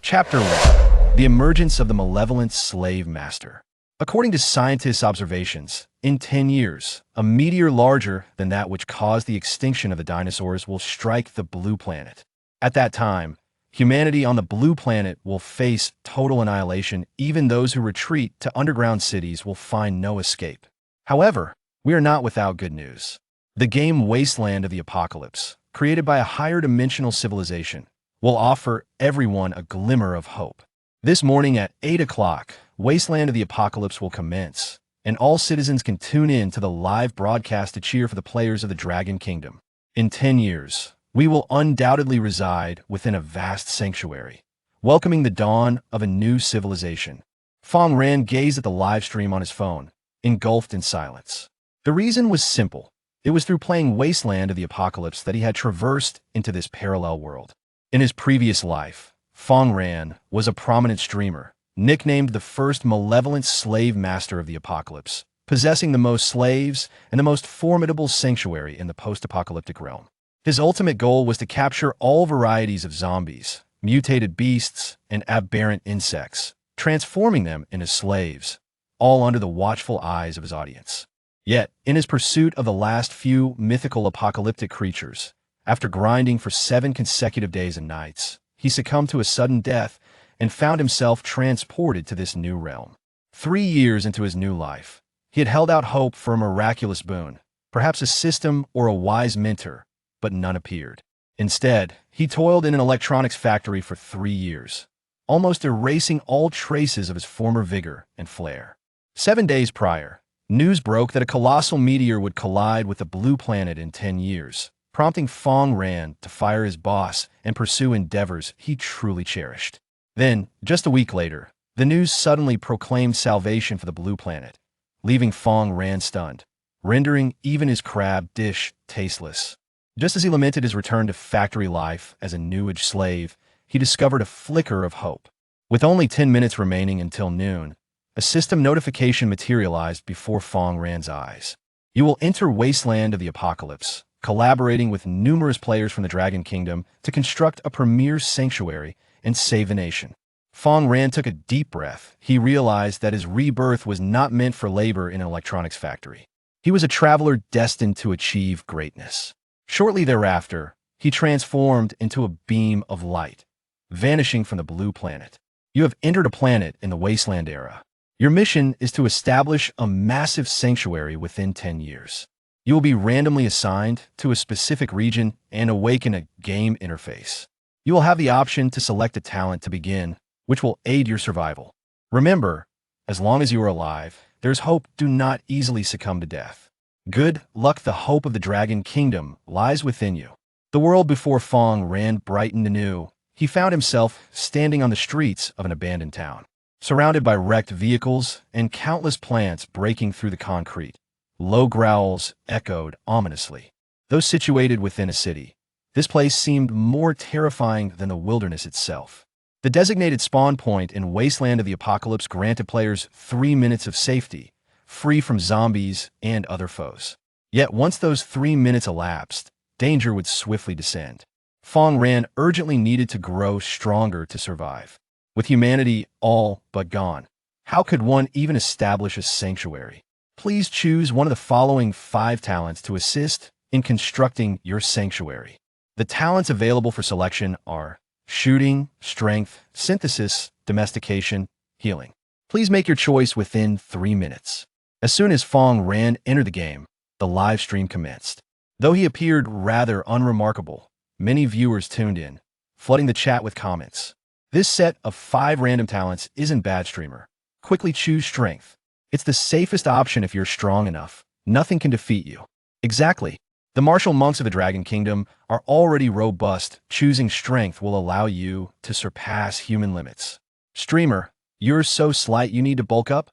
Chapter 1. The Emergence of the Malevolent Slave Master. According to scientists' observations, in 10 years, a meteor larger than that which caused the extinction of the dinosaurs will strike the blue planet. At that time, humanity on the blue planet will face total annihilation. Even those who retreat to underground cities will find no escape. However, we are not without good news. The game Wasteland of the Apocalypse, created by a higher dimensional civilization, will offer everyone a glimmer of hope. This morning at 8 o'clock, Wasteland of the Apocalypse will commence, and all citizens can tune in to the live broadcast to cheer for the players of the Dragon Kingdom. In 10 years, we will undoubtedly reside within a vast sanctuary, welcoming the dawn of a new civilization. Fang Ran gazed at the live stream on his phone, engulfed in silence. The reason was simple. It was through playing Wasteland of the Apocalypse that he had traversed into this parallel world. In his previous life, Fang Ran was a prominent streamer, nicknamed the first malevolent slave master of the apocalypse, possessing the most slaves and the most formidable sanctuary in the post-apocalyptic realm. His ultimate goal was to capture all varieties of zombies, mutated beasts, and aberrant insects, transforming them into slaves, all under the watchful eyes of his audience. Yet, in his pursuit of the last few mythical apocalyptic creatures, after grinding for 7 consecutive days and nights, he succumbed to a sudden death and found himself transported to this new realm. 3 years into his new life, he had held out hope for a miraculous boon, perhaps a system or a wise mentor, but none appeared. Instead, he toiled in an electronics factory for 3 years, almost erasing all traces of his former vigor and flair. 7 days prior, news broke that a colossal meteor would collide with the blue planet in 10 years, prompting Fang Ran to fire his boss and pursue endeavors he truly cherished. Then, just a week later, the news suddenly proclaimed salvation for the blue planet, leaving Fang Ran stunned, rendering even his crab dish tasteless. Just as he lamented his return to factory life as a new-age slave, he discovered a flicker of hope. With only 10 minutes remaining until noon, a system notification materialized before Fang Ran's eyes. You will enter Wasteland of the Apocalypse, collaborating with numerous players from the Dragon Kingdom to construct a premier sanctuary and save the nation. Fang Ran took a deep breath. He realized that his rebirth was not meant for labor in an electronics factory. He was a traveler destined to achieve greatness. Shortly thereafter, he transformed into a beam of light, vanishing from the blue planet. You have entered a planet in the Wasteland era. Your mission is to establish a massive sanctuary within 10 years. You will be randomly assigned to a specific region and awaken a game interface. You will have the option to select a talent to begin, which will aid your survival. Remember, as long as you are alive, there's hope. Do not easily succumb to death. Good luck. The hope of the Dragon Kingdom lies within you. The world before Fang Ran brightened anew. He found himself standing on the streets of an abandoned town, surrounded by wrecked vehicles and countless plants breaking through the concrete. Low growls echoed ominously. Though situated within a city, this place seemed more terrifying than the wilderness itself. The designated spawn point in Wasteland of the Apocalypse granted players 3 minutes of safety, free from zombies and other foes. Yet once those 3 minutes elapsed, danger would swiftly descend. Fang Ran urgently needed to grow stronger to survive. With humanity all but gone, how could one even establish a sanctuary? Please choose one of the following 5 talents to assist in constructing your sanctuary. The talents available for selection are shooting, strength, synthesis, domestication, healing. Please make your choice within 3 minutes. As soon as Fang Ran entered the game, the live stream commenced. Though he appeared rather unremarkable, many viewers tuned in, flooding the chat with comments. This set of 5 random talents isn't bad, streamer. Quickly choose strength. It's the safest option if you're strong enough. Nothing can defeat you. Exactly. The martial monks of the Dragon Kingdom are already robust. Choosing strength will allow you to surpass human limits. Streamer, you're so slight you need to bulk up,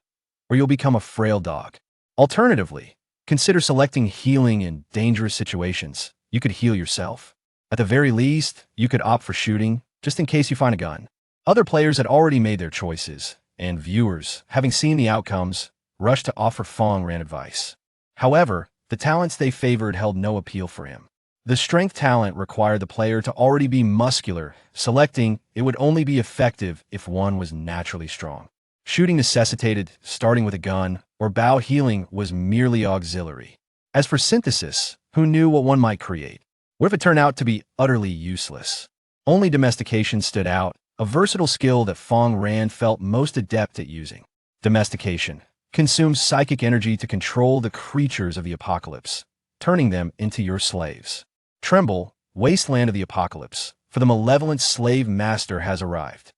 or you'll become a frail dog. Alternatively, consider selecting healing in dangerous situations. You could heal yourself. At the very least, you could opt for shooting, just in case you find a gun. Other players had already made their choices, and viewers, having seen the outcomes, rushed to offer Fang Ran advice. However, the talents they favored held no appeal for him. The strength talent required the player to already be muscular, selecting it would only be effective if one was naturally strong. Shooting necessitated, starting with a gun, or bow healing was merely auxiliary. As for synthesis, who knew what one might create? What if it turned out to be utterly useless? Only domestication stood out, a versatile skill that Fang Ran felt most adept at using. Domestication consumes psychic energy to control the creatures of the apocalypse, turning them into your slaves. Tremble, wasteland of the apocalypse, for the malevolent slave master has arrived.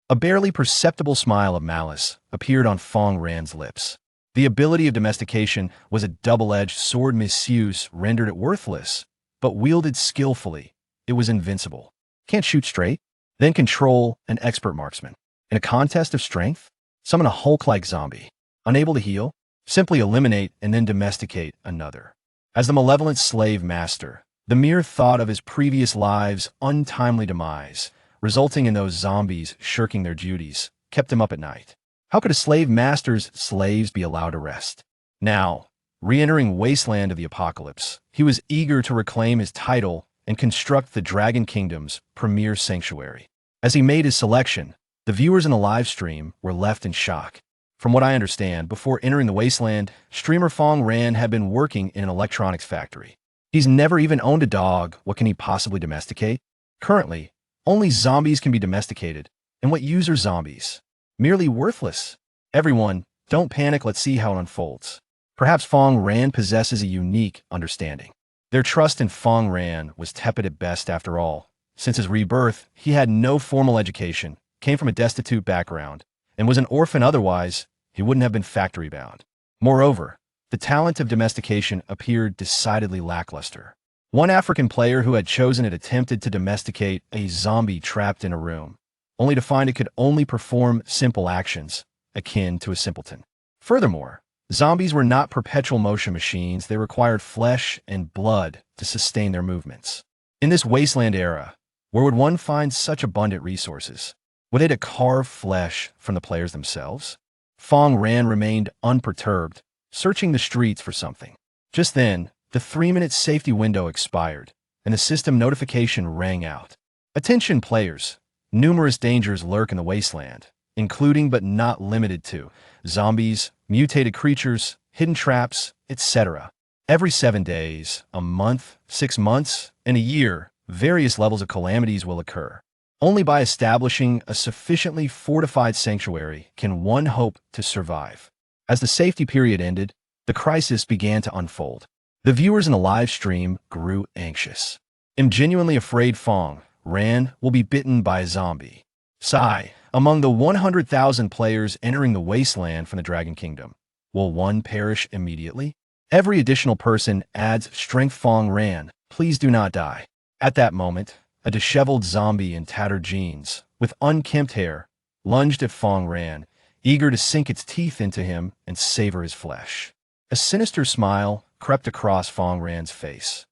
A barely perceptible smile of malice appeared on Fang Ran's lips. The ability of domestication was a double-edged sword. Misuse rendered it worthless, but wielded skillfully, it was invincible. Can't shoot straight? Then control an expert marksman. In a contest of strength, summon a Hulk-like zombie. Unable to heal? Simply eliminate and then domesticate another. As the malevolent slave master, the mere thought of his previous lives' untimely demise, resulting in those zombies shirking their duties, kept him up at night. How could a slave master's slaves be allowed to rest? Now, re-entering wasteland of the apocalypse, he was eager to reclaim his title and construct the Dragon Kingdom's premier sanctuary. As he made his selection, the viewers in the live stream were left in shock. From what I understand, before entering the wasteland, streamer Fang Ran had been working in an electronics factory. He's never even owned a dog. What can he possibly domesticate? Currently, only zombies can be domesticated. And what use are zombies? Merely worthless. Everyone, don't panic, let's see how it unfolds. Perhaps Fang Ran possesses a unique understanding. Their trust in Fang Ran was tepid at best after all. Since his rebirth, he had no formal education, came from a destitute background, and was an orphan. Otherwise, he wouldn't have been factory-bound. Moreover, the talent of domestication appeared decidedly lackluster. One African player who had chosen it attempted to domesticate a zombie trapped in a room, only to find it could only perform simple actions, akin to a simpleton. Furthermore, zombies were not perpetual motion machines. They required flesh and blood to sustain their movements. In this wasteland era, where would one find such abundant resources? Were they to carve flesh from the players themselves? Fang Ran remained unperturbed, searching the streets for something. Just then, the 3-minute safety window expired, and the system notification rang out. Attention players, numerous dangers lurk in the wasteland, including but not limited to zombies, mutated creatures, hidden traps, etc. Every 7 days, a month, 6 months, and a year, various levels of calamities will occur. Only by establishing a sufficiently fortified sanctuary can one hope to survive. As the safety period ended, the crisis began to unfold. The viewers in the live stream grew anxious. I'm genuinely afraid Fang Ran will be bitten by a zombie. Sigh, among the 100,000 players entering the wasteland from the Dragon Kingdom, will one perish immediately? Every additional person adds strength. Fang Ran, please do not die. At that moment, a disheveled zombie in tattered jeans, with unkempt hair, lunged at Fang Ran, eager to sink its teeth into him and savor his flesh. A sinister smile crept across Fang Ran's face.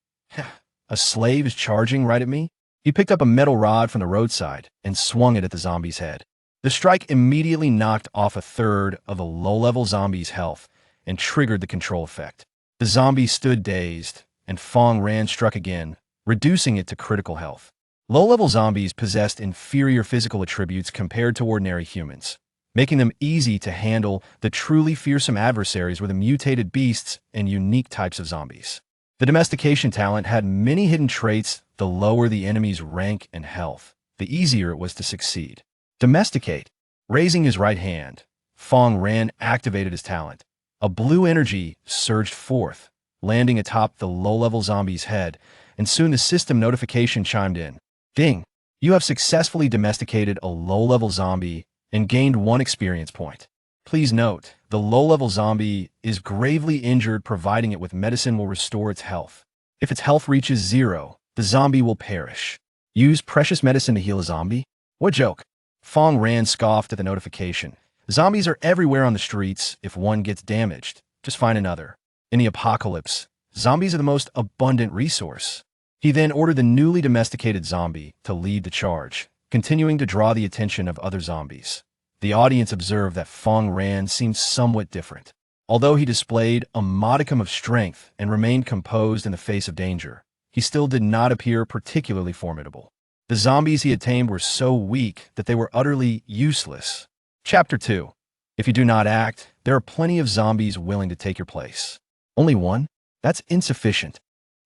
A slave is charging right at me? He picked up a metal rod from the roadside and swung it at the zombie's head. The strike immediately knocked off a third of the low-level zombie's health and triggered the control effect. The zombie stood dazed, and Fang Ran struck again, reducing it to critical health. Low-level zombies possessed inferior physical attributes compared to ordinary humans, making them easy to handle. The truly fearsome adversaries were the mutated beasts and unique types of zombies. The domestication talent had many hidden traits. The lower the enemy's rank and health, the easier it was to succeed. Domesticate. Raising his right hand, Fang Ran activated his talent. A blue energy surged forth, landing atop the low-level zombie's head, and soon the system notification chimed in. Ding! You have successfully domesticated a low-level zombie and gained 1 experience point. Please note, the low-level zombie is gravely injured. Providing it with medicine will restore its health. If its health reaches 0, the zombie will perish. Use precious medicine to heal a zombie? What joke? Fang Ran scoffed at the notification. Zombies are everywhere on the streets. If one gets damaged, just find another. In the apocalypse, zombies are the most abundant resource. He then ordered the newly domesticated zombie to lead the charge, continuing to draw the attention of other zombies. The audience observed that Fang Ran seemed somewhat different. Although he displayed a modicum of strength and remained composed in the face of danger, he still did not appear particularly formidable. The zombies he had tamed were so weak that they were utterly useless. Chapter 2. If you do not act, there are plenty of zombies willing to take your place. Only one? That's insufficient.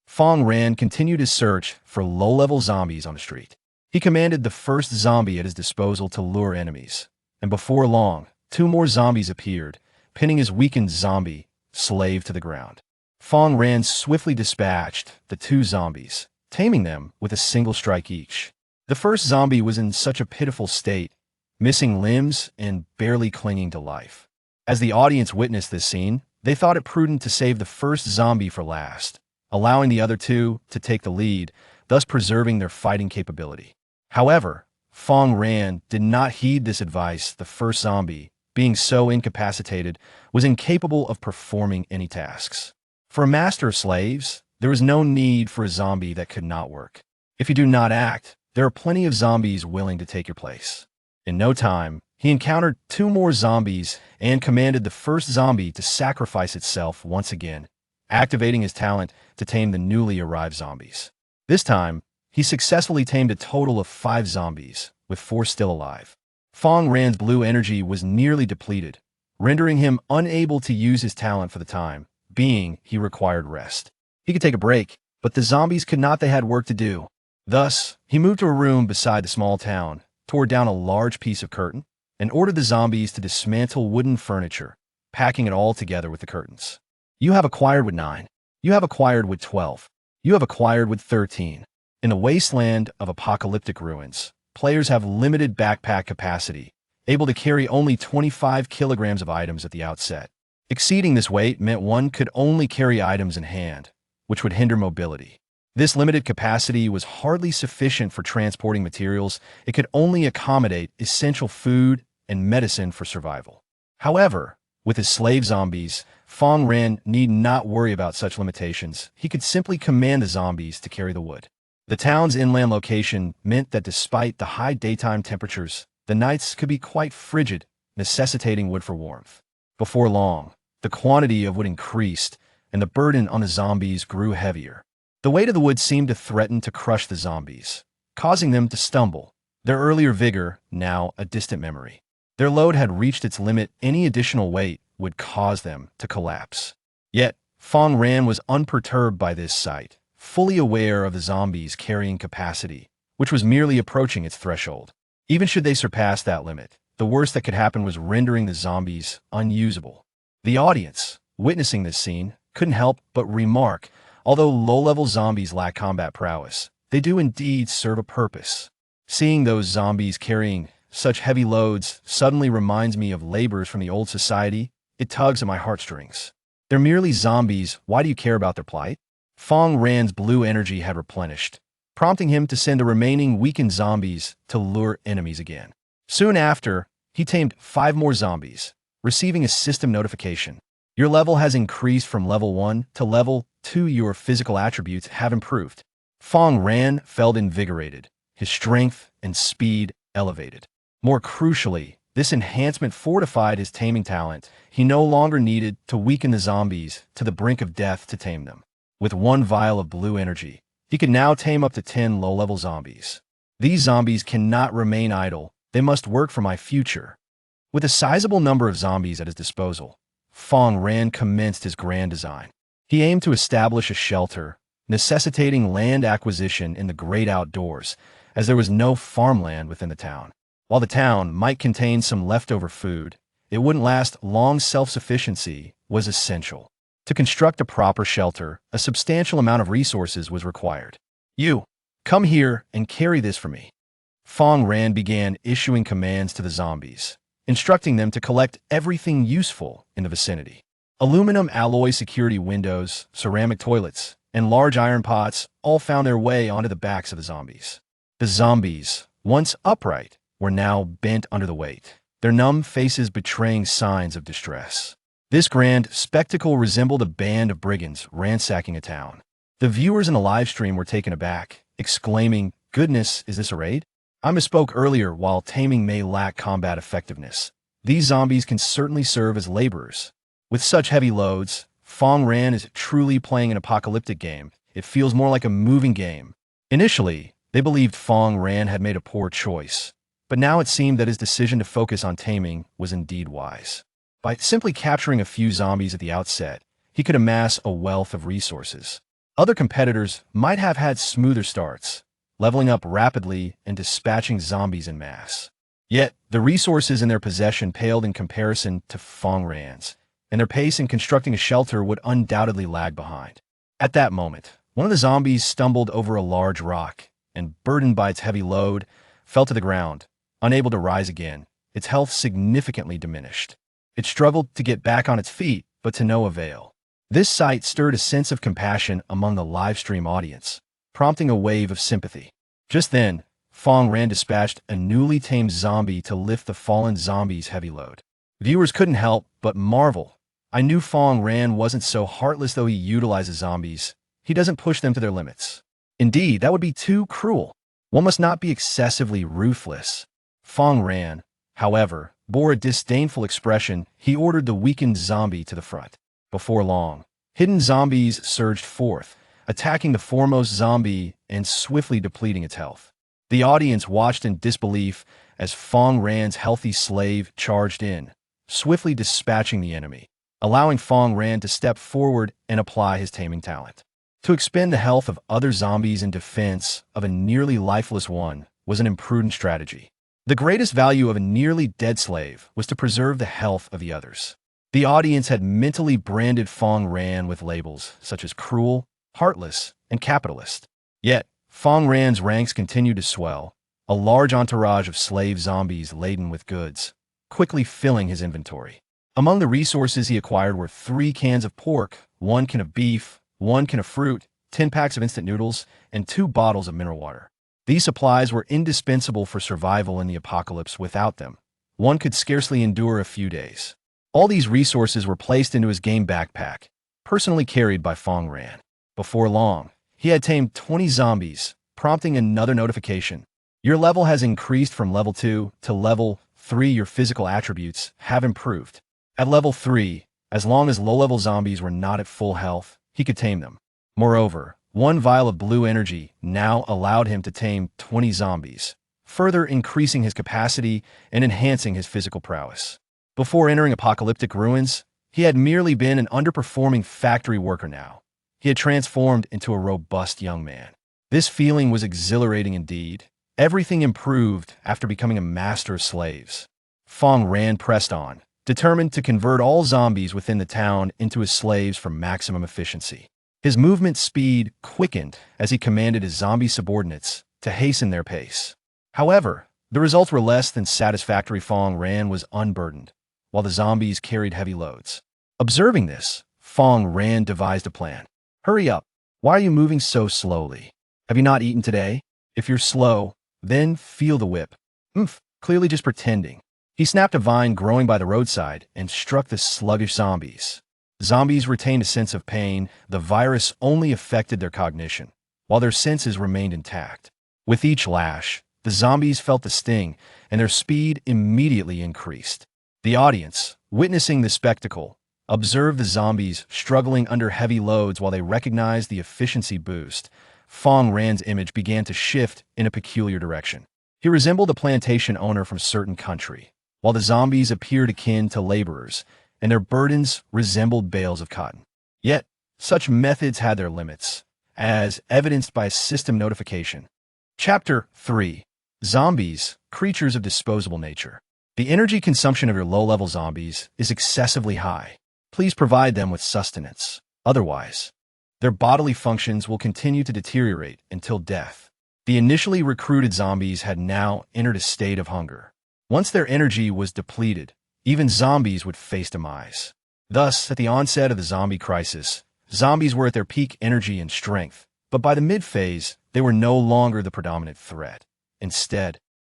Fang Ran continued his search for low-level zombies on the street. He commanded the first zombie at his disposal to lure enemies, and before long, 2 more zombies appeared, pinning his weakened zombie slave to the ground. Fang Ran swiftly dispatched the 2 zombies, taming them with a single strike each. The first zombie was in such a pitiful state, missing limbs and barely clinging to life. As the audience witnessed this scene, they thought it prudent to save the first zombie for last, allowing the other 2 to take the lead, thus preserving their fighting capability. However, Fang Ran did not heed this advice. The first zombie, being so incapacitated, was incapable of performing any tasks. For a master of slaves, there is no need for a zombie that could not work. If you do not act, there are plenty of zombies willing to take your place. In no time, he encountered 2 more zombies and commanded the first zombie to sacrifice itself once again, activating his talent to tame the newly arrived zombies. This time, he successfully tamed a total of 5 zombies, with 4 still alive. Fang Ran's blue energy was nearly depleted, rendering him unable to use his talent for the time being. He required rest. He could take a break, but the zombies could not. They had work to do. Thus, he moved to a room beside the small town, tore down a large piece of curtain, and ordered the zombies to dismantle wooden furniture, packing it all together with the curtains. You have acquired with 9. You have acquired with 12. You have acquired with 13. In the wasteland of apocalyptic ruins, players have limited backpack capacity, able to carry only 25 kilograms of items at the outset. Exceeding this weight meant one could only carry items in hand, which would hinder mobility. This limited capacity was hardly sufficient for transporting materials. It could only accommodate essential food and medicine for survival. However, with his slave zombies, Fang Ran need not worry about such limitations. He could simply command the zombies to carry the wood. The town's inland location meant that despite the high daytime temperatures, the nights could be quite frigid, necessitating wood for warmth. Before long, the quantity of wood increased, and the burden on the zombies grew heavier. The weight of the wood seemed to threaten to crush the zombies, causing them to stumble, their earlier vigor now a distant memory. Their load had reached its limit. Any additional weight would cause them to collapse. Yet, Fang Ran was unperturbed by this sight, fully aware of the zombies' carrying capacity, which was merely approaching its threshold. Even should they surpass that limit, the worst that could happen was rendering the zombies unusable. The audience, witnessing this scene, couldn't help but remark, although low-level zombies lack combat prowess, they do indeed serve a purpose. Seeing those zombies carrying such heavy loads suddenly reminds me of laborers from the old society. It tugs at my heartstrings. They're merely zombies. Why do you care about their plight? Fang Ran's blue energy had replenished, prompting him to send the remaining weakened zombies to lure enemies again. Soon after, he tamed 5 more zombies, receiving a system notification. Your level has increased from level 1 to level 2. Your physical attributes have improved. Fang Ran felt invigorated, his strength and speed elevated. More crucially, this enhancement fortified his taming talent. He no longer needed to weaken the zombies to the brink of death to tame them. With 1 vial of blue energy, he could now tame up to 10 low-level zombies. These zombies cannot remain idle. They must work for my future. With a sizable number of zombies at his disposal, Fang Ran commenced his grand design. He aimed to establish a shelter, necessitating land acquisition in the great outdoors, as there was no farmland within the town. While the town might contain some leftover food, it wouldn't last long. Self-sufficiency was essential. To construct a proper shelter, a substantial amount of resources was required. You, come here and carry this for me. Fang Ran began issuing commands to the zombies, instructing them to collect everything useful in the vicinity. Aluminum alloy security windows, ceramic toilets, and large iron pots all found their way onto the backs of the zombies. The zombies, once upright, were now bent under the weight, their numb faces betraying signs of distress. This grand spectacle resembled a band of brigands ransacking a town. The viewers in the live stream were taken aback, exclaiming, "Goodness, is this a raid?" I misspoke earlier. While taming may lack combat effectiveness, these zombies can certainly serve as laborers. With such heavy loads, Fang Ran is truly playing an apocalyptic game. it feels more like a moving game. Initially, they believed Fang Ran had made a poor choice, but now it seemed that his decision to focus on taming was indeed wise. By simply capturing a few zombies at the outset, he could amass a wealth of resources. Other competitors might have had smoother starts, leveling up rapidly and dispatching zombies en masse. Yet, the resources in their possession paled in comparison to Fang Ran's, and their pace in constructing a shelter would undoubtedly lag behind. At that moment, one of the zombies stumbled over a large rock, and burdened by its heavy load, fell to the ground, unable to rise again, its health significantly diminished. It struggled to get back on its feet, but to no avail. This sight stirred a sense of compassion among the livestream audience, prompting a wave of sympathy. Just then, Fang Ran dispatched a newly tamed zombie to lift the fallen zombie's heavy load. Viewers couldn't help but marvel. I knew Fang Ran wasn't so heartless though he utilizes zombies. He doesn't push them to their limits. Indeed, that would be too cruel. One must not be excessively ruthless. Fang Ran, however, bore a disdainful expression. He ordered the weakened zombie to the front. Before long, hidden zombies surged forth, attacking the foremost zombie and swiftly depleting its health. The audience watched in disbelief as Fang Ran's healthy slave charged in, swiftly dispatching the enemy, allowing Fang Ran to step forward and apply his taming talent. To expend the health of other zombies in defense of a nearly lifeless one was an imprudent strategy. The greatest value of a nearly dead slave was to preserve the health of the others. The audience had mentally branded Fang Ran with labels such as cruel, heartless, and capitalist. Yet, Fang Ran's ranks continued to swell, a large entourage of slave zombies laden with goods, quickly filling his inventory. Among the resources he acquired were 3 cans of pork, 1 can of beef, 1 can of fruit, 10 packs of instant noodles, and 2 bottles of mineral water. These supplies were indispensable for survival in the apocalypse. Without them, one could scarcely endure a few days. All these resources were placed into his game backpack, personally carried by Fang Ran. Before long, he had tamed 20 zombies, prompting another notification. Your level has increased from level 2 to level 3. Your physical attributes have improved. At level 3, as long as low-level zombies were not at full health, he could tame them. Moreover, 1 vial of blue energy now allowed him to tame 20 zombies, further increasing his capacity and enhancing his physical prowess. Before entering apocalyptic ruins, he had merely been an underperforming factory worker. Now, he had transformed into a robust young man. This feeling was exhilarating indeed. Everything improved after becoming a master of slaves. Fang Ran pressed on, determined to convert all zombies within the town into his slaves for maximum efficiency. His movement speed quickened as he commanded his zombie subordinates to hasten their pace. However, the results were less than satisfactory. Fang Ran was unburdened, while the zombies carried heavy loads. Observing this, Fang Ran devised a plan. Hurry up. Why are you moving so slowly? Have you not eaten today? If you're slow, then feel the whip. Clearly just pretending. He snapped a vine growing by the roadside and struck the sluggish zombies. Zombies retained a sense of pain. The virus only affected their cognition, while their senses remained intact. With each lash, the zombies felt the sting, and their speed immediately increased. The audience, witnessing the spectacle, observed the zombies struggling under heavy loads while they recognized the efficiency boost. Fang Ran's image began to shift in a peculiar direction. He resembled a plantation owner from a certain country, while the zombies appeared akin to laborers, and their burdens resembled bales of cotton. Yet, such methods had their limits, as evidenced by a system notification. Chapter 3. Zombies, creatures of disposable nature. The energy consumption of your low-level zombies is excessively high. Please provide them with sustenance. Otherwise, their bodily functions will continue to deteriorate until death. The initially recruited zombies had now entered a state of hunger. Once their energy was depleted, even zombies would face demise. Thus, at the onset of the zombie crisis, zombies were at their peak energy and strength, but by the mid-phase, they were no longer the predominant threat. Instead,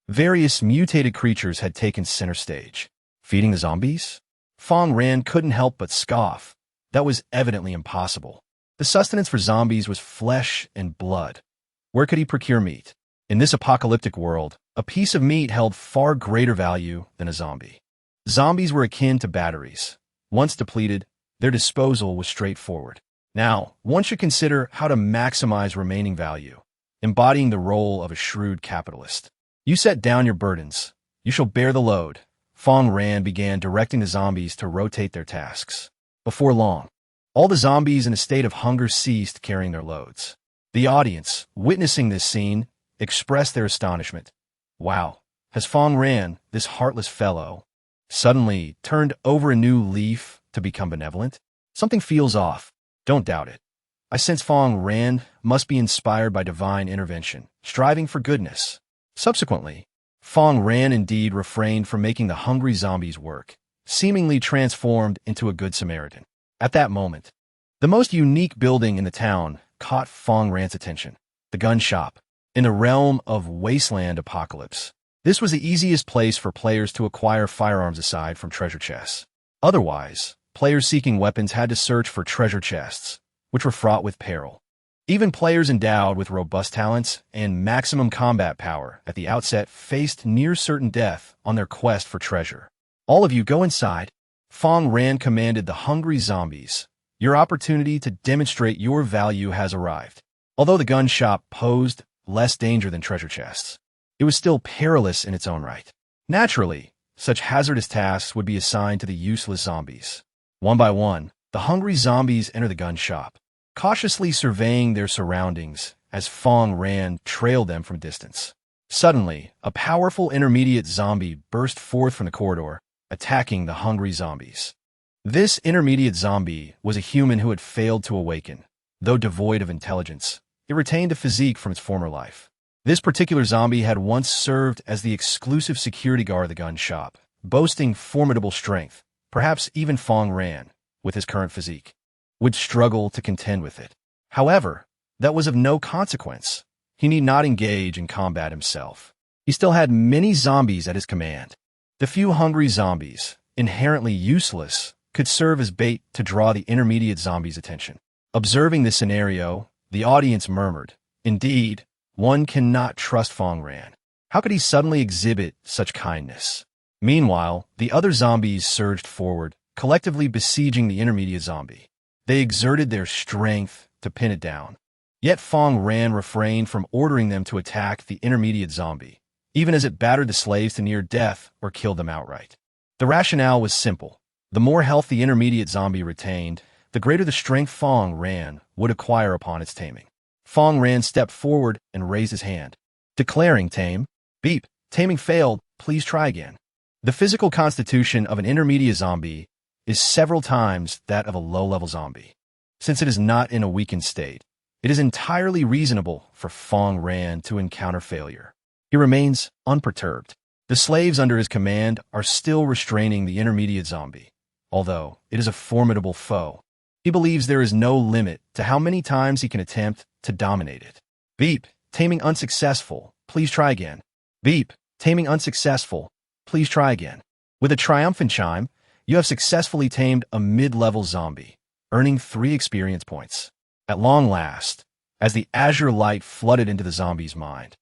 various mutated creatures had taken center stage. Feeding the zombies? Fang Ran couldn't help but scoff. That was evidently impossible. The sustenance for zombies was flesh and blood. Where could he procure meat? In this apocalyptic world, a piece of meat held far greater value than a zombie. Zombies were akin to batteries. Once depleted, their disposal was straightforward. Now, one should consider how to maximize remaining value, embodying the role of a shrewd capitalist. You set down your burdens. You shall bear the load. Fang Ran began directing the zombies to rotate their tasks. Before long, all the zombies in a state of hunger ceased carrying their loads. The audience, witnessing this scene, expressed their astonishment. Wow, has Fang Ran, this heartless fellow, suddenly turned over a new leaf to become benevolent? Something feels off. Don't doubt it. I sense Fang Ran must be inspired by divine intervention, striving for goodness. Subsequently, Fang Ran indeed refrained from making the hungry zombies work, seemingly transformed into a good Samaritan. At that moment, the most unique building in the town caught Fang Ran's attention, the gun shop. In the realm of wasteland apocalypse, this was the easiest place for players to acquire firearms aside from treasure chests. Otherwise, players seeking weapons had to search for treasure chests, which were fraught with peril. Even players endowed with robust talents and maximum combat power at the outset faced near certain death on their quest for treasure. All of you go inside. Fang Ran commanded the hungry zombies. Your opportunity to demonstrate your value has arrived. Although the gun shop posed less danger than treasure chests, it was still perilous in its own right. Naturally, such hazardous tasks would be assigned to the useless zombies. One by one, the hungry zombies enter the gun shop, cautiously surveying their surroundings as Fang Ran trailed them from a distance. Suddenly, a powerful intermediate zombie burst forth from the corridor, attacking the hungry zombies. This intermediate zombie was a human who had failed to awaken. Though devoid of intelligence, it retained a physique from its former life. This particular zombie had once served as the exclusive security guard of the gun shop, boasting formidable strength. Perhaps even Fang Ran, with his current physique, would struggle to contend with it. However, that was of no consequence. He need not engage in combat himself. He still had many zombies at his command. The few hungry zombies, inherently useless, could serve as bait to draw the intermediate zombie's attention. Observing this scenario, the audience murmured, "Indeed, one cannot trust Fang Ran. How could he suddenly exhibit such kindness?" Meanwhile, the other zombies surged forward, collectively besieging the intermediate zombie. They exerted their strength to pin it down. Yet Fang Ran refrained from ordering them to attack the intermediate zombie, even as it battered the slaves to near death or killed them outright. The rationale was simple. The more health the intermediate zombie retained, the greater the strength Fang Ran would acquire upon its taming. Fang Ran stepped forward and raised his hand, declaring tame. Beep. Taming failed. Please try again. The physical constitution of an intermediate zombie is several times that of a low-level zombie. Since it is not in a weakened state, it is entirely reasonable for Fang Ran to encounter failure. He remains unperturbed. The slaves under his command are still restraining the intermediate zombie, although it is a formidable foe. He believes there is no limit to how many times he can attempt to dominate it. Beep. Taming unsuccessful. Please try again. Beep. Taming unsuccessful. Please try again. With a triumphant chime, you have successfully tamed a mid-level zombie, earning 3 experience points. At long last, as the azure light flooded into the zombie's mind,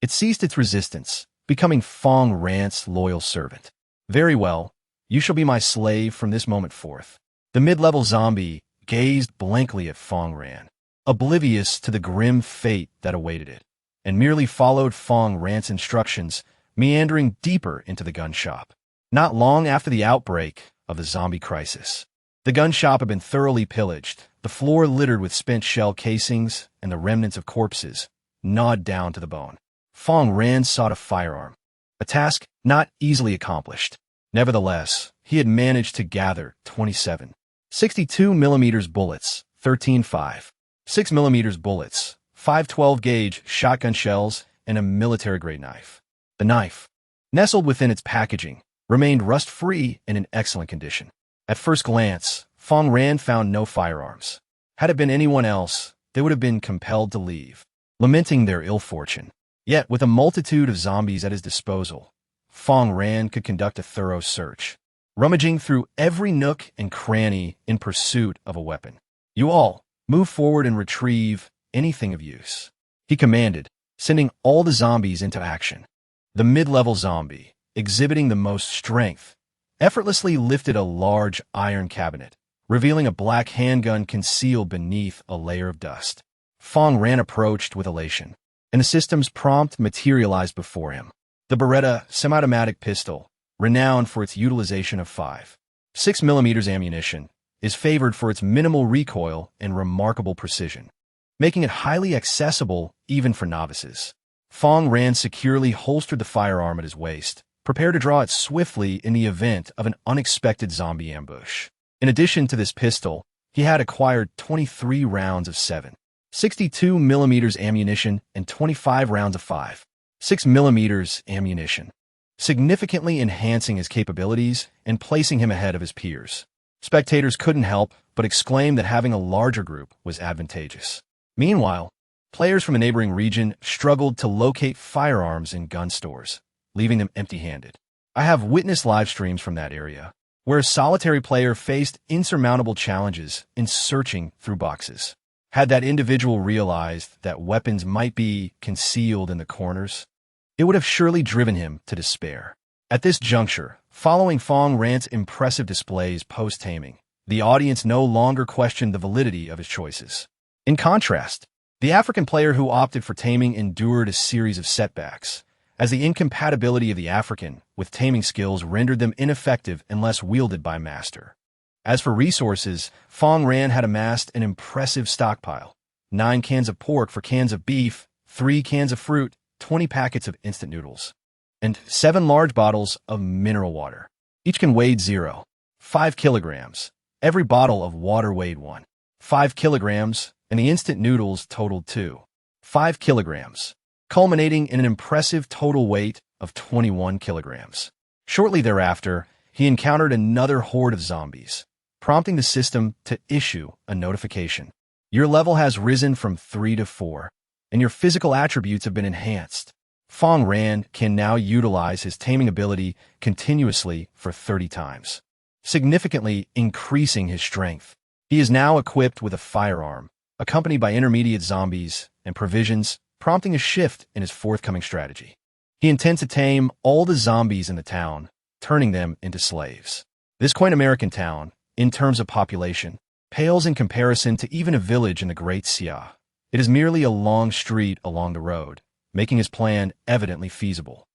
it ceased its resistance, becoming Fang Ran's loyal servant. Very well, you shall be my slave from this moment forth. The mid-level zombie gazed blankly at Fang Ran, oblivious to the grim fate that awaited it, and merely followed Fang Ran's instructions, meandering deeper into the gun shop. Not long after the outbreak of the zombie crisis, the gun shop had been thoroughly pillaged, the floor littered with spent shell casings and the remnants of corpses, gnawed down to the bone. Fang Ran sought a firearm, a task not easily accomplished. Nevertheless, he had managed to gather 27 62mm bullets, 13.5 6mm bullets, 512-gauge shotgun shells, and a military-grade knife. The knife, nestled within its packaging, remained rust-free and in excellent condition. At first glance, Fang Ran found no firearms. Had it been anyone else, they would have been compelled to leave, lamenting their ill fortune. Yet, with a multitude of zombies at his disposal, Fang Ran could conduct a thorough search, rummaging through every nook and cranny in pursuit of a weapon. "You all, move forward and retrieve anything of use," he commanded, sending all the zombies into action. The mid-level zombie, exhibiting the most strength, effortlessly lifted a large iron cabinet, revealing a black handgun concealed beneath a layer of dust. Fang Ran approached with elation, and the system's prompt materialized before him. The Beretta semi-automatic pistol, renowned for its utilization of 5.6mm ammunition, is favored for its minimal recoil and remarkable precision, making it highly accessible even for novices. Fang Ran securely holstered the firearm at his waist, prepared to draw it swiftly in the event of an unexpected zombie ambush. In addition to this pistol, he had acquired 23 rounds of 7.62mm ammunition and 25 rounds of 5.6mm ammunition, significantly enhancing his capabilities and placing him ahead of his peers. Spectators couldn't help but exclaim that having a larger group was advantageous. Meanwhile, players from a neighboring region struggled to locate firearms in gun stores, leaving them empty-handed. I have witnessed live streams from that area, where a solitary player faced insurmountable challenges in searching through boxes. Had that individual realized that weapons might be concealed in the corners, it would have surely driven him to despair. At this juncture, following Fang Ran's impressive displays post-taming, the audience no longer questioned the validity of his choices. In contrast, the African player who opted for taming endured a series of setbacks, as the incompatibility of the African with taming skills rendered them ineffective unless wielded by a master. As for resources, Fang Ran had amassed an impressive stockpile: 9 cans of pork for cans of beef, 3 cans of fruit, 20 packets of instant noodles, and 7 large bottles of mineral water. Each can weighed 0.5 kilograms. Every bottle of water weighed 1.5 kilograms, and the instant noodles totaled 2.5 kilograms, culminating in an impressive total weight of 21 kilograms. Shortly thereafter, he encountered another horde of zombies, prompting the system to issue a notification. Your level has risen from 3 to 4, and your physical attributes have been enhanced. Fang Ran can now utilize his taming ability continuously for 30 times, significantly increasing his strength. He is now equipped with a firearm, accompanied by intermediate zombies and provisions, prompting a shift in his forthcoming strategy. He intends to tame all the zombies in the town, turning them into slaves. This quaint American town, in terms of population, pales in comparison to even a village in the Great Sia. It is merely a long street along the road, making his plan evidently feasible.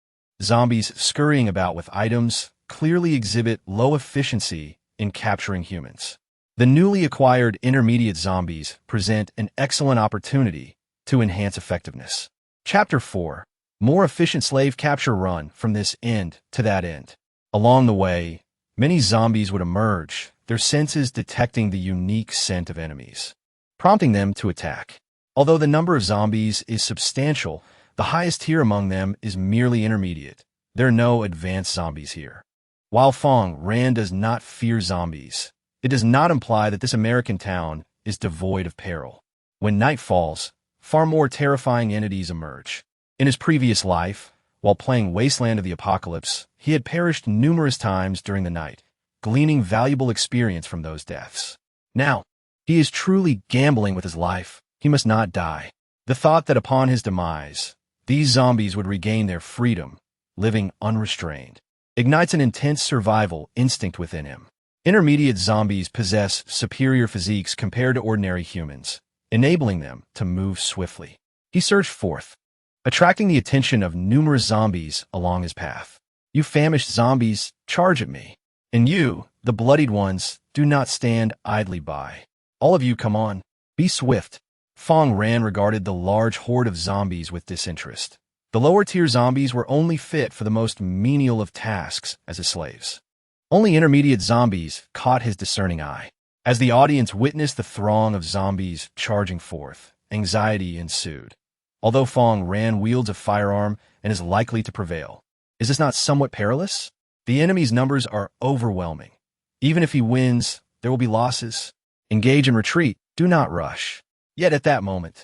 Zombies scurrying about with items clearly exhibit low efficiency in capturing humans. The newly acquired intermediate zombies present an excellent opportunity to enhance effectiveness. Chapter 4. More efficient slave capture run from this end to that end. Along the way, many zombies would emerge, their senses detecting the unique scent of enemies, prompting them to attack. Although the number of zombies is substantial, the highest tier among them is merely intermediate. There are no advanced zombies here. While Fang Ran does not fear zombies, it does not imply that this American town is devoid of peril. When night falls, far more terrifying entities emerge. In his previous life, while playing Wasteland of the Apocalypse, he had perished numerous times during the night, gleaning valuable experience from those deaths. Now, he is truly gambling with his life. He must not die. The thought that upon his demise, these zombies would regain their freedom, living unrestrained, ignites an intense survival instinct within him. Intermediate zombies possess superior physiques compared to ordinary humans, enabling them to move swiftly. He surged forth, attracting the attention of numerous zombies along his path. You famished zombies, charge at me. And you, the bloodied ones, do not stand idly by. All of you, come on, be swift. Fang Ran regarded the large horde of zombies with disinterest. The lower-tier zombies were only fit for the most menial of tasks as his slaves. Only intermediate zombies caught his discerning eye. As the audience witnessed the throng of zombies charging forth, anxiety ensued. Although Fang Ran wields a firearm and is likely to prevail, is this not somewhat perilous? The enemy's numbers are overwhelming. Even if he wins, there will be losses. Engage and retreat. Do not rush. Yet at that moment,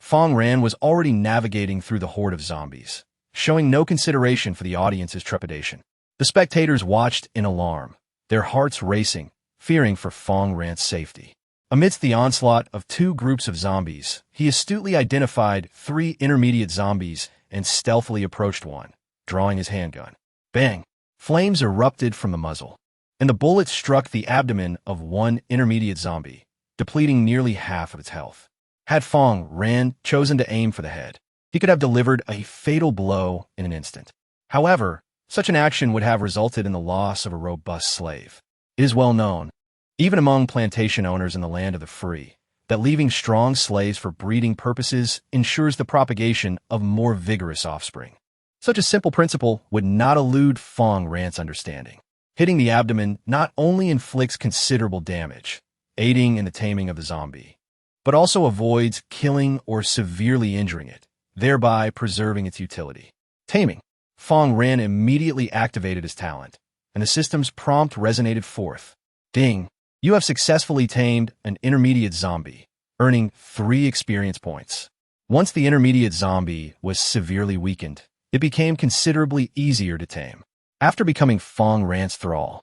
Fang Ran was already navigating through the horde of zombies, showing no consideration for the audience's trepidation. The spectators watched in alarm, their hearts racing, fearing for Fang Ran's safety. Amidst the onslaught of 2 groups of zombies, he astutely identified 3 intermediate zombies and stealthily approached one, drawing his handgun. Bang! Flames erupted from the muzzle. and the bullet struck the abdomen of one intermediate zombie, depleting nearly half of its health. Had Fang Ran chosen to aim for the head, he could have delivered a fatal blow in an instant. However, such an action would have resulted in the loss of a robust slave. It is well known, even among plantation owners in the land of the free, that leaving strong slaves for breeding purposes ensures the propagation of more vigorous offspring. Such a simple principle would not elude Fang Ran's understanding. Hitting the abdomen not only inflicts considerable damage, aiding in the taming of the zombie, but also avoids killing or severely injuring it, thereby preserving its utility. Taming. Fang Ran immediately activated his talent, and the system's prompt resonated forth. Ding! You have successfully tamed an intermediate zombie, earning 3 experience points. Once the intermediate zombie was severely weakened, it became considerably easier to tame. After becoming Fang Ran's thrall,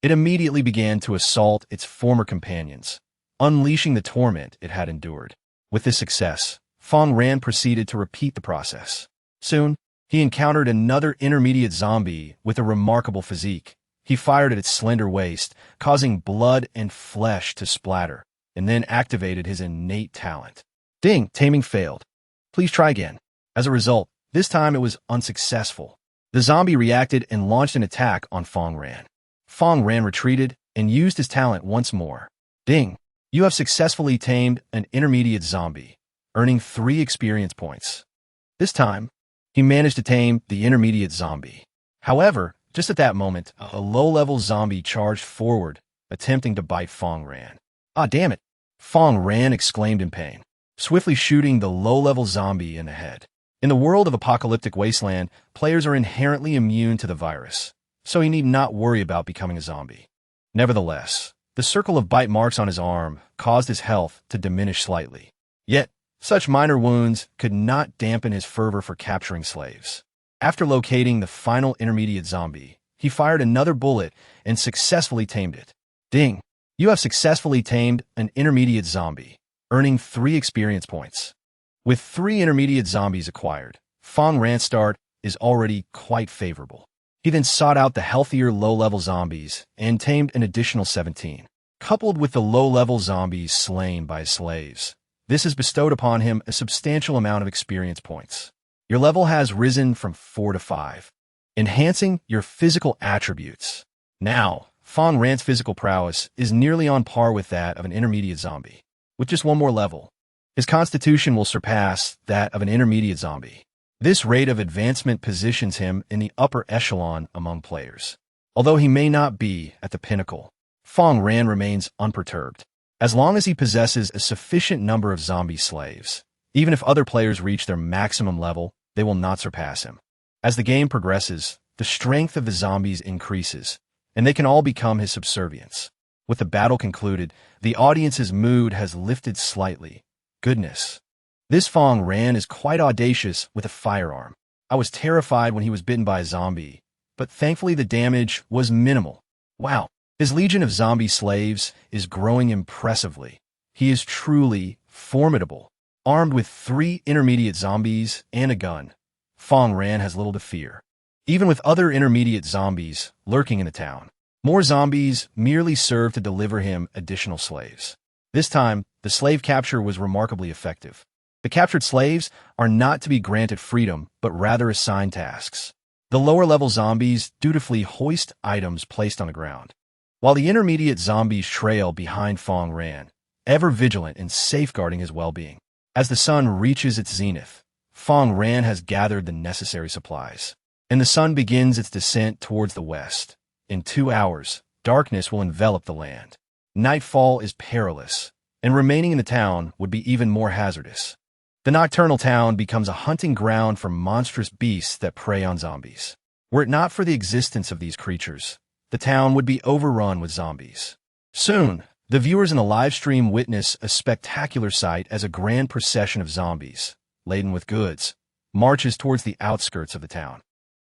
it immediately began to assault its former companions, unleashing the torment it had endured. With this success, Fang Ran proceeded to repeat the process. Soon, he encountered another intermediate zombie with a remarkable physique. He fired at its slender waist, causing blood and flesh to splatter, and then activated his innate talent. Ding! Taming failed. Please try again. As a result, this time it was unsuccessful. The zombie reacted and launched an attack on Fang Ran. Fang Ran retreated and used his talent once more. Ding! You have successfully tamed an intermediate zombie, earning 3 experience points. This time, he managed to tame the intermediate zombie. However, just at that moment, a low-level zombie charged forward, attempting to bite Fang Ran. Ah, damn it! Fang Ran exclaimed in pain, swiftly shooting the low-level zombie in the head. In the world of Apocalyptic Wasteland, players are inherently immune to the virus, so he need not worry about becoming a zombie. Nevertheless, the circle of bite marks on his arm caused his health to diminish slightly. Yet, such minor wounds could not dampen his fervor for capturing slaves. After locating the final intermediate zombie, he fired another bullet and successfully tamed it. Ding! You have successfully tamed an intermediate zombie, earning 3 experience points. With 3 intermediate zombies acquired, Fang Ran's start is already quite favorable. He then sought out the healthier low-level zombies and tamed an additional 17. Coupled with the low-level zombies slain by his slaves, this has bestowed upon him a substantial amount of experience points. Your level has risen from 4 to 5, enhancing your physical attributes. Now, Fang Ran's physical prowess is nearly on par with that of an intermediate zombie. With just 1 more level, his constitution will surpass that of an intermediate zombie. This rate of advancement positions him in the upper echelon among players. Although he may not be at the pinnacle, Fang Ran remains unperturbed. As long as he possesses a sufficient number of zombie slaves, even if other players reach their maximum level, they will not surpass him. As the game progresses, the strength of the zombies increases, and they can all become his subservients. With the battle concluded, the audience's mood has lifted slightly. Goodness. This Fang Ran is quite audacious with a firearm. I was terrified when he was bitten by a zombie, but thankfully the damage was minimal. Wow, his legion of zombie slaves is growing impressively. He is truly formidable. Armed with 3 intermediate zombies and a gun, Fang Ran has little to fear. Even with other intermediate zombies lurking in the town, more zombies merely serve to deliver him additional slaves. This time, the slave capture was remarkably effective. The captured slaves are not to be granted freedom, but rather assigned tasks. The lower-level zombies dutifully hoist items placed on the ground, while the intermediate zombies trail behind Fang Ran, ever vigilant in safeguarding his well-being. As the sun reaches its zenith, Fang Ran has gathered the necessary supplies, and the sun begins its descent towards the west. In 2 hours, darkness will envelop the land. Nightfall is perilous, and remaining in the town would be even more hazardous. The nocturnal town becomes a hunting ground for monstrous beasts that prey on zombies. Were it not for the existence of these creatures, the town would be overrun with zombies. Soon, the viewers in the live stream witness a spectacular sight as a grand procession of zombies, laden with goods, marches towards the outskirts of the town.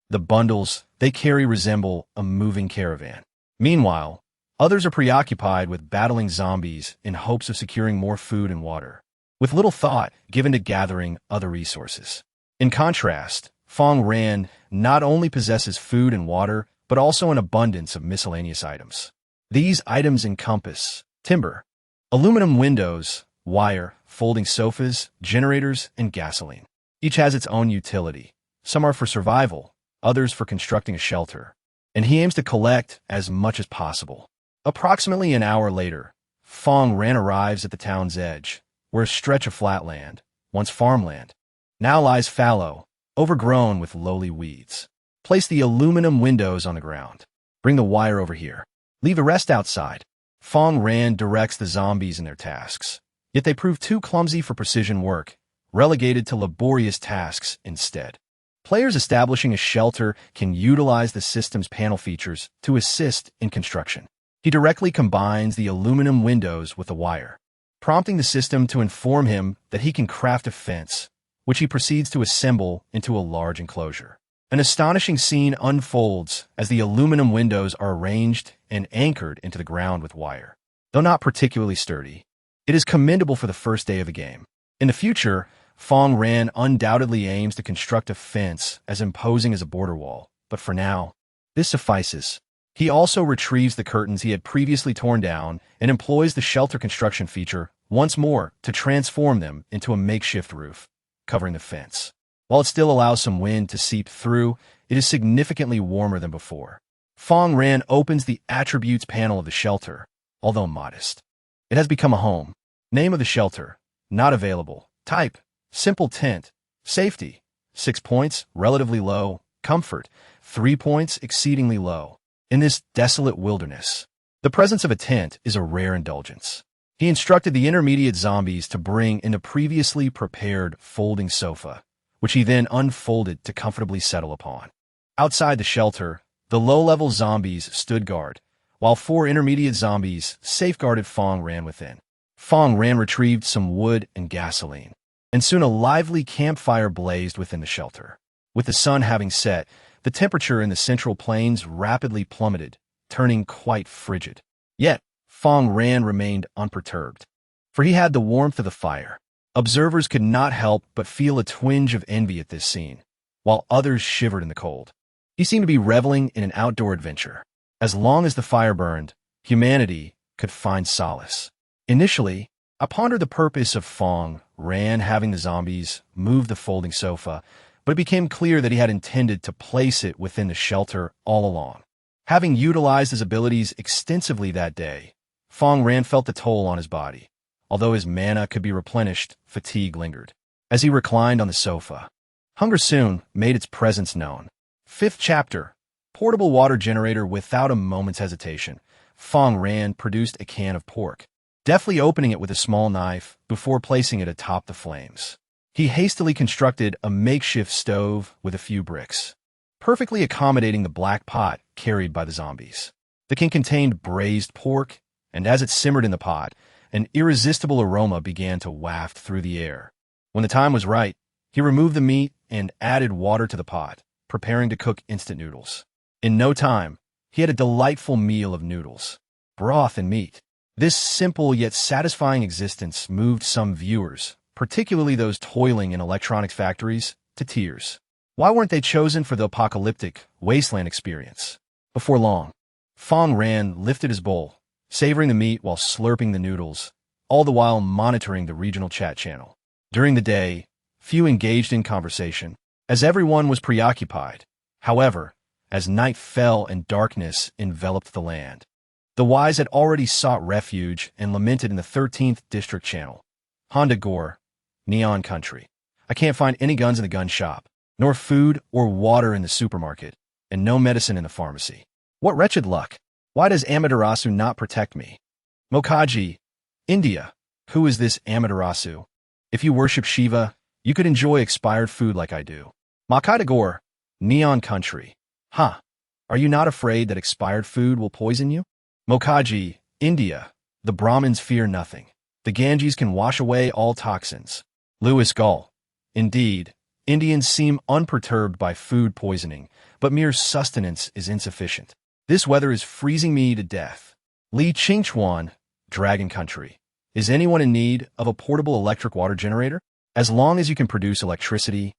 The bundles they carry resemble a moving caravan. Meanwhile, others are preoccupied with battling zombies in hopes of securing more food and water, with little thought given to gathering other resources. In contrast, Fang Ran not only possesses food and water, but also an abundance of miscellaneous items. These items encompass timber, aluminum windows, wire, folding sofas, generators, and gasoline. Each has its own utility. Some are for survival, others for constructing a shelter, and he aims to collect as much as possible. Approximately an hour later, Fang Ran arrives at the town's edge, where a stretch of flat land, once farmland, now lies fallow, overgrown with lowly weeds. Place the aluminum windows on the ground. Bring the wire over here. Leave the rest outside. Fang Ran directs the zombies in their tasks, yet they prove too clumsy for precision work, relegated to laborious tasks instead. Players establishing a shelter can utilize the system's panel features to assist in construction. He directly combines the aluminum windows with the wire, prompting the system to inform him that he can craft a fence, which he proceeds to assemble into a large enclosure. An astonishing scene unfolds as the aluminum windows are arranged and anchored into the ground with wire. Though not particularly sturdy, it is commendable for the first day of the game. In the future, Fang Ran undoubtedly aims to construct a fence as imposing as a border wall, but for now, this suffices. He also retrieves the curtains he had previously torn down and employs the shelter construction feature once more to transform them into a makeshift roof, covering the fence. While it still allows some wind to seep through, it is significantly warmer than before. Fang Ran opens the attributes panel of the shelter, although modest. It has become a home. Name of the shelter, not available. Type, simple tent. Safety, 6 points, relatively low. Comfort, 3 points, exceedingly low. In this desolate wilderness, the presence of a tent is a rare indulgence. He instructed the intermediate zombies to bring in a previously prepared folding sofa, which he then unfolded to comfortably settle upon. Outside the shelter, the low-level zombies stood guard, while 4 intermediate zombies safeguarded Fang Ran within. Fang Ran retrieved some wood and gasoline, and soon a lively campfire blazed within the shelter. With the sun having set, the temperature in the central plains rapidly plummeted, turning quite frigid. Yet, Fang Ran remained unperturbed, for he had the warmth of the fire. Observers could not help but feel a twinge of envy at this scene, while others shivered in the cold. He seemed to be reveling in an outdoor adventure. As long as the fire burned, humanity could find solace. Initially, I pondered the purpose of Fang Ran having the zombies move the folding sofa, but it became clear that he had intended to place it within the shelter all along. Having utilized his abilities extensively that day, Fang Ran felt the toll on his body. Although his mana could be replenished, fatigue lingered. As he reclined on the sofa, hunger soon made its presence known. 5th chapter, portable water generator. Without a moment's hesitation, Fang Ran produced a can of pork, deftly opening it with a small knife before placing it atop the flames. He hastily constructed a makeshift stove with a few bricks, perfectly accommodating the black pot carried by the zombies. The can contained braised pork, and as it simmered in the pot, an irresistible aroma began to waft through the air. When the time was right, he removed the meat and added water to the pot, preparing to cook instant noodles. In no time, he had a delightful meal of noodles, broth, and meat. This simple yet satisfying existence moved some viewers, particularly those toiling in electronics factories, to tears. Why weren't they chosen for the apocalyptic wasteland experience? Before long, Fang Ran lifted his bowl, savoring the meat while slurping the noodles, all the while monitoring the regional chat channel. During the day, few engaged in conversation, as everyone was preoccupied. However, as night fell and darkness enveloped the land, the wise had already sought refuge and lamented in the 13th District channel. Honda Gore, Neon Country. I can't find any guns in the gun shop, nor food or water in the supermarket, and no medicine in the pharmacy. What wretched luck! Why does Amaterasu not protect me? Mokaji, India. Who is this Amaterasu? If you worship Shiva, you could enjoy expired food like I do. Makadagor, Neon Country. Huh. Are you not afraid that expired food will poison you? Mokaji, India. The Brahmins fear nothing. The Ganges can wash away all toxins. Lewis Gull. Indeed, Indians seem unperturbed by food poisoning, but mere sustenance is insufficient. This weather is freezing me to death. Li Qingchuan, Dragon Country. Is anyone in need of a portable electric water generator? As long as you can produce electricity,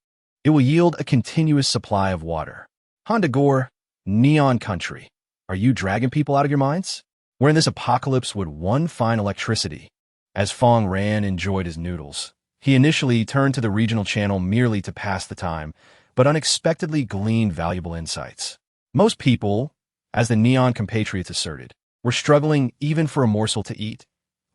it will yield a continuous supply of water. Honda Gore, Neon Country. Are you dragon people out of your minds? wherein this apocalypse would one find electricity. As Fang Ran enjoyed his noodles, he initially turned to the regional channel merely to pass the time, but unexpectedly gleaned valuable insights. Most people, as the neon compatriots asserted, were struggling even for a morsel to eat,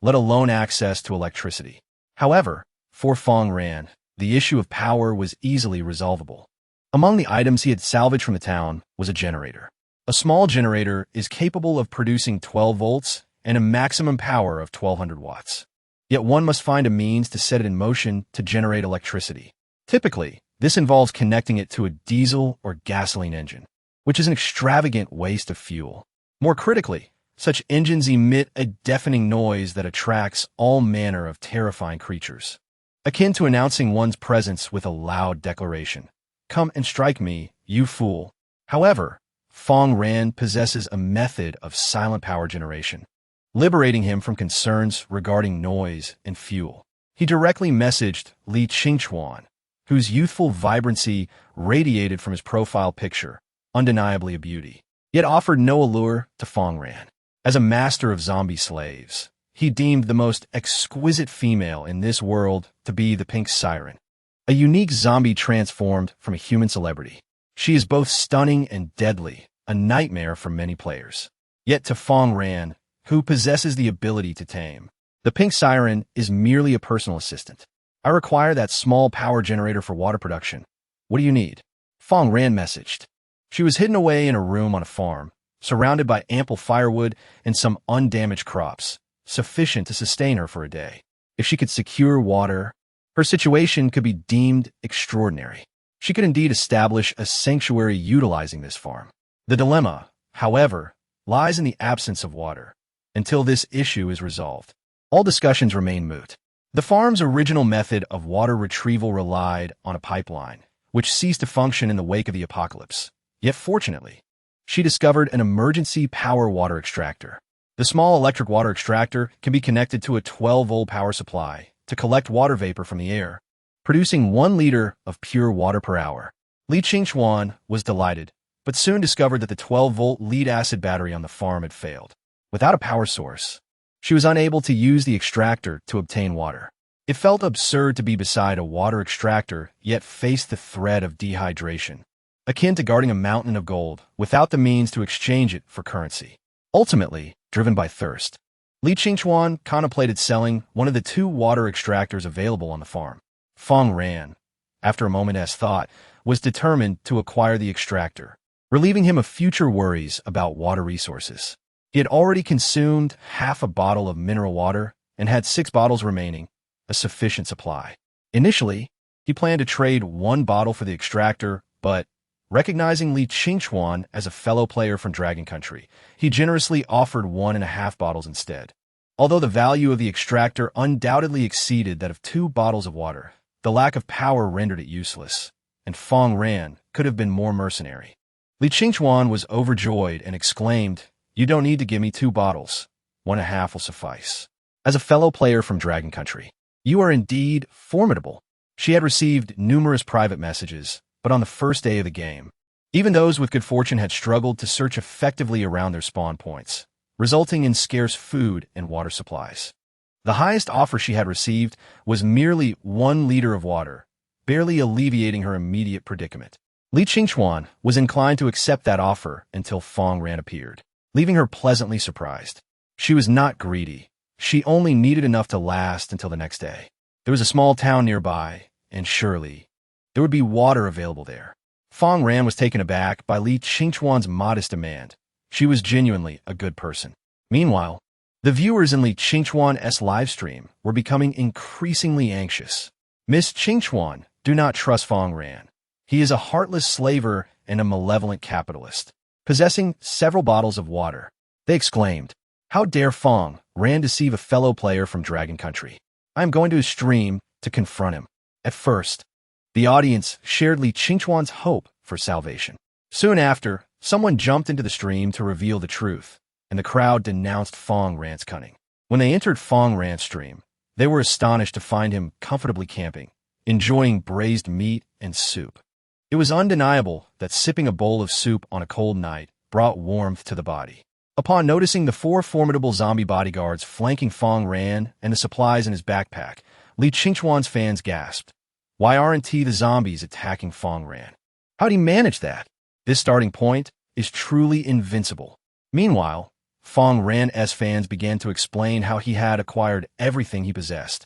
let alone access to electricity. However, for Fang Ran, the issue of power was easily resolvable. Among the items he had salvaged from the town was a generator. A small generator is capable of producing 12 volts and a maximum power of 1200 watts. Yet one must find a means to set it in motion to generate electricity. Typically, this involves connecting it to a diesel or gasoline engine, which is an extravagant waste of fuel. More critically, such engines emit a deafening noise that attracts all manner of terrifying creatures, akin to announcing one's presence with a loud declaration, "Come and strike me, you fool." However, Fang Ran possesses a method of silent power generation, liberating him from concerns regarding noise and fuel. He directly messaged Li Qingchuan, whose youthful vibrancy radiated from his profile picture, undeniably a beauty, yet offered no allure to Fang Ran. As a master of zombie slaves, he deemed the most exquisite female in this world to be the Pink Siren, a unique zombie transformed from a human celebrity. She is both stunning and deadly, a nightmare for many players. Yet to Fang Ran, who possesses the ability to tame, the Pink Siren is merely a personal assistant. "I require that small power generator for water production. What do you need?" Fang Ran messaged. She was hidden away in a room on a farm, surrounded by ample firewood and some undamaged crops, sufficient to sustain her for a day. If she could secure water, her situation could be deemed extraordinary. She could indeed establish a sanctuary utilizing this farm. The dilemma, however, lies in the absence of water. Until this issue is resolved, all discussions remain moot. The farm's original method of water retrieval relied on a pipeline, which ceased to function in the wake of the apocalypse. Yet fortunately, she discovered an emergency power water extractor. The small electric water extractor can be connected to a 12-volt power supply to collect water vapor from the air, producing 1 liter of pure water per hour. Li Qingchuan was delighted, but soon discovered that the 12-volt lead-acid battery on the farm had failed. Without a power source, she was unable to use the extractor to obtain water. It felt absurd to be beside a water extractor, yet face the threat of dehydration, akin to guarding a mountain of gold without the means to exchange it for currency. Ultimately, driven by thirst, Li Qingchuan contemplated selling one of the 2 water extractors available on the farm. Fang Ran, after a moment's thought, was determined to acquire the extractor, relieving him of future worries about water resources. He had already consumed half a bottle of mineral water and had 6 bottles remaining, a sufficient supply. Initially, he planned to trade 1 bottle for the extractor, but recognizing Li Qingchuan as a fellow player from Dragon Country, he generously offered 1.5 bottles instead. Although the value of the extractor undoubtedly exceeded that of 2 bottles of water, the lack of power rendered it useless, and Fang Ran could have been more mercenary. Li Qingchuan was overjoyed and exclaimed, "You don't need to give me 2 bottles. 1.5 will suffice." As a fellow player from Dragon Country, "You are indeed formidable." She had received numerous private messages, but on the first day of the game, even those with good fortune had struggled to search effectively around their spawn points, resulting in scarce food and water supplies. The highest offer she had received was merely 1 liter of water, barely alleviating her immediate predicament. Li Qingchuan was inclined to accept that offer until Fang Ran appeared, leaving her pleasantly surprised. She was not greedy. She only needed enough to last until the next day. There was a small town nearby, and surely there would be water available there. Fang Ran was taken aback by Li Qingchuan's modest demand. She was genuinely a good person. Meanwhile, the viewers in Li Qingchuan's livestream were becoming increasingly anxious. "Miss Qingchuan, do not trust Fang Ran. He is a heartless slaver and a malevolent capitalist, possessing several bottles of water," they exclaimed. "How dare Fang Ran deceive a fellow player from Dragon Country? I am going to his stream to confront him." At first, the audience shared Li Qingchuan's hope for salvation. Soon after, someone jumped into the stream to reveal the truth, and the crowd denounced Fang Ran's cunning. When they entered Fang Ran's stream, they were astonished to find him comfortably camping, enjoying braised meat and soup. It was undeniable that sipping a bowl of soup on a cold night brought warmth to the body. Upon noticing the four formidable zombie bodyguards flanking Fang Ran and the supplies in his backpack, Li Qingchuan's fans gasped. Why aren't the zombies attacking Fang Ran? How'd he manage that? This starting point is truly invincible. Meanwhile, Fang Ran's fans began to explain how he had acquired everything he possessed,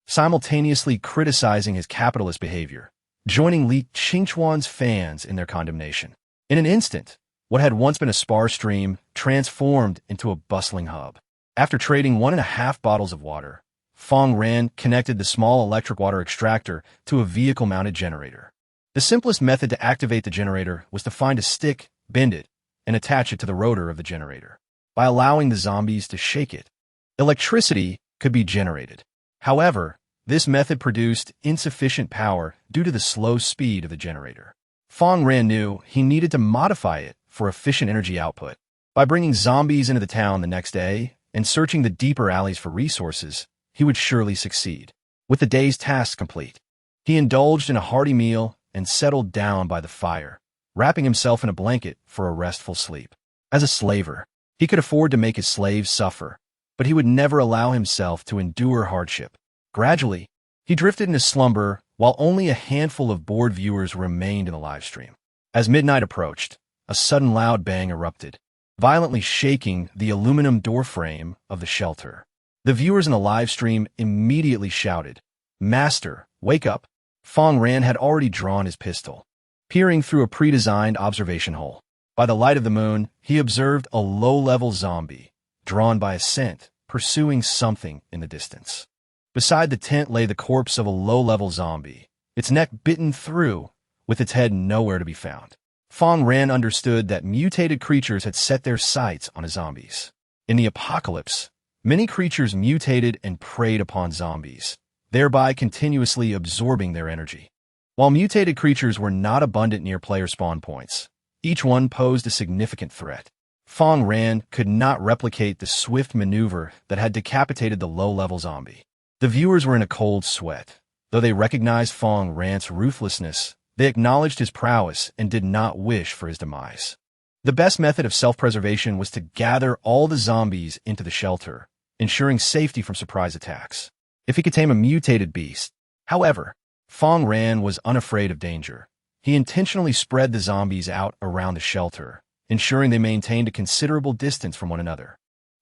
simultaneously criticizing his capitalist behavior, joining Li Qingchuan's fans in their condemnation. In an instant, what had once been a sparse stream transformed into a bustling hub. After trading 1.5 bottles of water, Fang Ran connected the small electric water extractor to a vehicle-mounted generator. The simplest method to activate the generator was to find a stick, bend it, and attach it to the rotor of the generator. By allowing the zombies to shake it, electricity could be generated. However, this method produced insufficient power due to the slow speed of the generator. Fang Ran knew he needed to modify it for efficient energy output. By bringing zombies into the town the next day and searching the deeper alleys for resources, he would surely succeed. With the day's tasks complete, he indulged in a hearty meal and settled down by the fire, wrapping himself in a blanket for a restful sleep. As a slaver, he could afford to make his slaves suffer, but he would never allow himself to endure hardship. Gradually, he drifted into slumber while only a handful of bored viewers remained in the livestream. As midnight approached, a sudden loud bang erupted, violently shaking the aluminum doorframe of the shelter. The viewers in the livestream immediately shouted, "Master, wake up!" Fang Ran had already drawn his pistol, peering through a pre-designed observation hole. By the light of the moon, he observed a low-level zombie, drawn by a scent, pursuing something in the distance. Beside the tent lay the corpse of a low-level zombie, its neck bitten through, with its head nowhere to be found. Fang Ran understood that mutated creatures had set their sights on the zombies. In the apocalypse, many creatures mutated and preyed upon zombies, thereby continuously absorbing their energy. While mutated creatures were not abundant near player spawn points, each one posed a significant threat. Fang Ran could not replicate the swift maneuver that had decapitated the low-level zombie. The viewers were in a cold sweat. Though they recognized Fang Ran's ruthlessness, they acknowledged his prowess and did not wish for his demise. The best method of self-preservation was to gather all the zombies into the shelter, ensuring safety from surprise attacks. If he could tame a mutated beast. However, Fang Ran was unafraid of danger. He intentionally spread the zombies out around the shelter, ensuring they maintained a considerable distance from one another.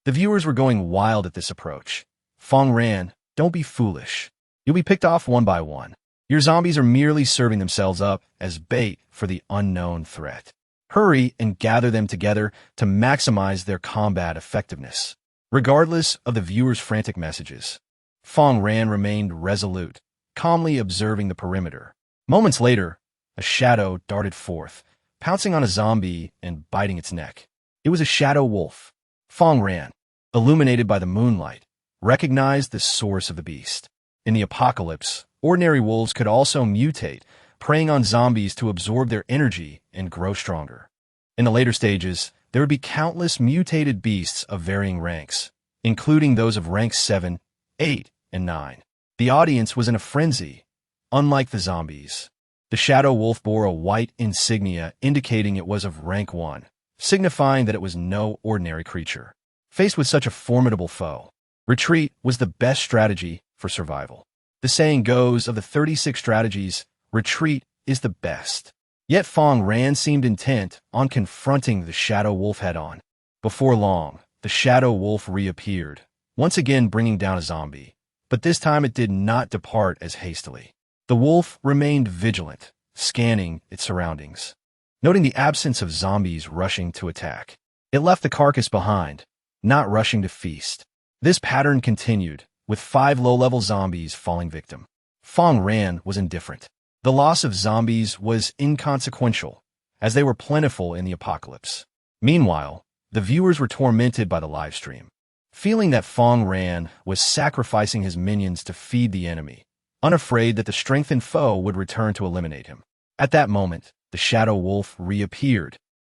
The viewers were going wild at this approach. Fang Ran, don't be foolish. You'll be picked off one by one. Your zombies are merely serving themselves up as bait for the unknown threat. Hurry and gather them together to maximize their combat effectiveness. Regardless of the viewers' frantic messages, Fang Ran remained resolute, calmly observing the perimeter. Moments later, a shadow darted forth, pouncing on a zombie and biting its neck. It was a shadow wolf. Fang Ran, illuminated by the moonlight, recognized the source of the beast. In the apocalypse, ordinary wolves could also mutate, preying on zombies to absorb their energy and grow stronger. In the later stages, there would be countless mutated beasts of varying ranks, including those of ranks 7, 8, and 9. The audience was in a frenzy. Unlike the zombies, the shadow wolf bore a white insignia indicating it was of rank 1, signifying that it was no ordinary creature. Faced with such a formidable foe, retreat was the best strategy for survival. The saying goes of the 36 strategies, retreat is the best. Yet Fang Ran seemed intent on confronting the shadow wolf head-on. Before long, the shadow wolf reappeared, once again bringing down a zombie. But this time it did not depart as hastily. The wolf remained vigilant, scanning its surroundings. Noting the absence of zombies rushing to attack, it left the carcass behind, not rushing to feast. This pattern continued, with 5 low-level zombies falling victim. Fang Ran was indifferent. The loss of zombies was inconsequential, as they were plentiful in the apocalypse. Meanwhile, the viewers were tormented by the livestream, feeling that Fang Ran was sacrificing his minions to feed the enemy, unafraid that the strengthened foe would return to eliminate him. At that moment, the shadow wolf reappeared,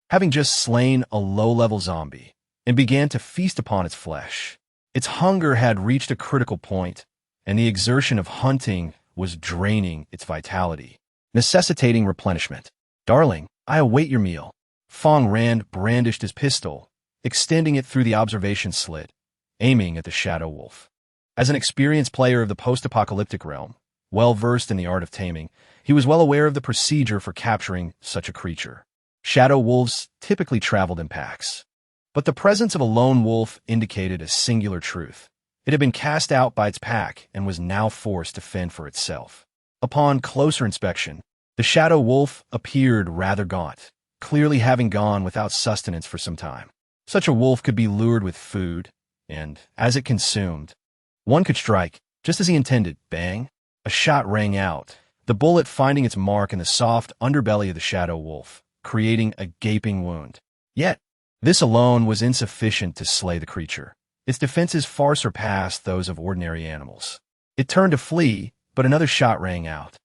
having just slain a low-level zombie, and began to feast upon its flesh. Its hunger had reached a critical point, and the exertion of hunting was draining its vitality, necessitating replenishment. "Darling, I await your meal." Fang Ran brandished his pistol, extending it through the observation slit, aiming at the shadow wolf. As an experienced player of the post-apocalyptic realm, well-versed in the art of taming, he was well aware of the procedure for capturing such a creature. Shadow wolves typically traveled in packs. But the presence of a lone wolf indicated a singular truth. It had been cast out by its pack and was now forced to fend for itself. Upon closer inspection, the shadow wolf appeared rather gaunt, clearly having gone without sustenance for some time. Such a wolf could be lured with food, and, as it consumed, one could strike, just as he intended. Bang! A shot rang out, the bullet finding its mark in the soft underbelly of the shadow wolf, creating a gaping wound. Yet, this alone was insufficient to slay the creature. Its defenses far surpassed those of ordinary animals. It turned to flee, but another shot rang out,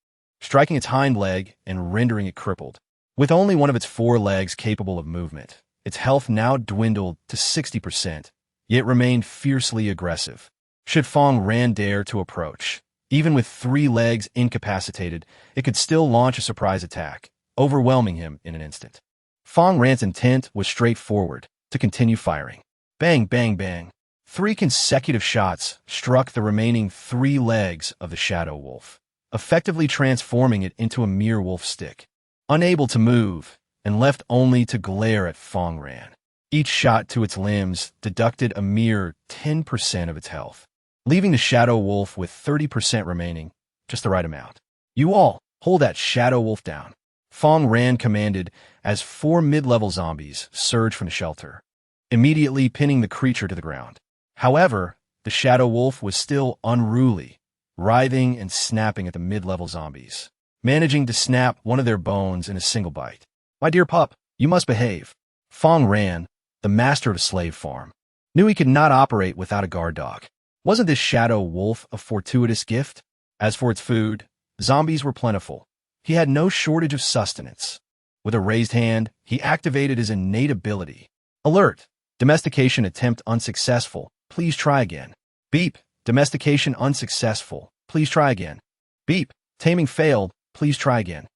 striking its hind leg and rendering it crippled. With only one of its four legs capable of movement, its health now dwindled to 60%, yet remained fiercely aggressive. Should Fang Ran dare to approach, even with 3 legs incapacitated, it could still launch a surprise attack, overwhelming him in an instant. Fang Ran's intent was straightforward, to continue firing. Bang, bang, bang. 3 consecutive shots struck the remaining 3 legs of the shadow wolf, effectively transforming it into a mere wolf stick. Unable to move, and left only to glare at Fang Ran. Each shot to its limbs deducted a mere 10% of its health, leaving the shadow wolf with 30% remaining, just the right amount. You all, hold that shadow wolf down. Fang Ran commanded as 4 mid-level zombies surged from the shelter, immediately pinning the creature to the ground. However, the shadow wolf was still unruly, writhing and snapping at the mid-level zombies, managing to snap one of their bones in a single bite. My dear pup, you must behave. Fang Ran, the master of a slave farm, knew he could not operate without a guard dog. Wasn't this shadow wolf a fortuitous gift? As for its food, zombies were plentiful. He had no shortage of sustenance. With a raised hand, he activated his innate ability. Alert! Domestication attempt unsuccessful. Please try again. Beep! Domestication unsuccessful. Please try again. Beep! Taming failed. Please try again.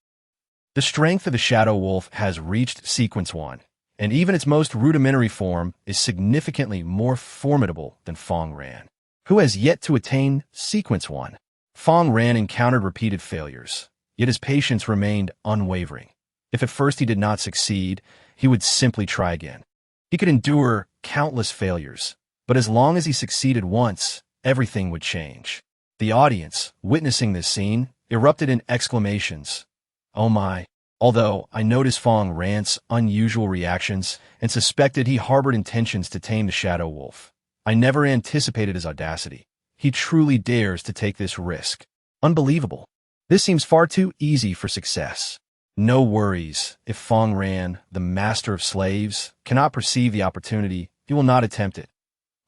The strength of the shadow wolf has reached sequence 1, and even its most rudimentary form is significantly more formidable than Fang Ran, who has yet to attain sequence 1. Fang Ran encountered repeated failures, yet his patience remained unwavering. If at first he did not succeed, he would simply try again. He could endure countless failures, but as long as he succeeded once, everything would change. The audience, witnessing this scene, erupted in exclamations. Oh my. Although I noticed Fang Ran's unusual reactions and suspected he harbored intentions to tame the shadow wolf, I never anticipated his audacity. He truly dares to take this risk. Unbelievable. This seems far too easy for success. No worries. If Fang Ran, the master of slaves, cannot perceive the opportunity, he will not attempt it.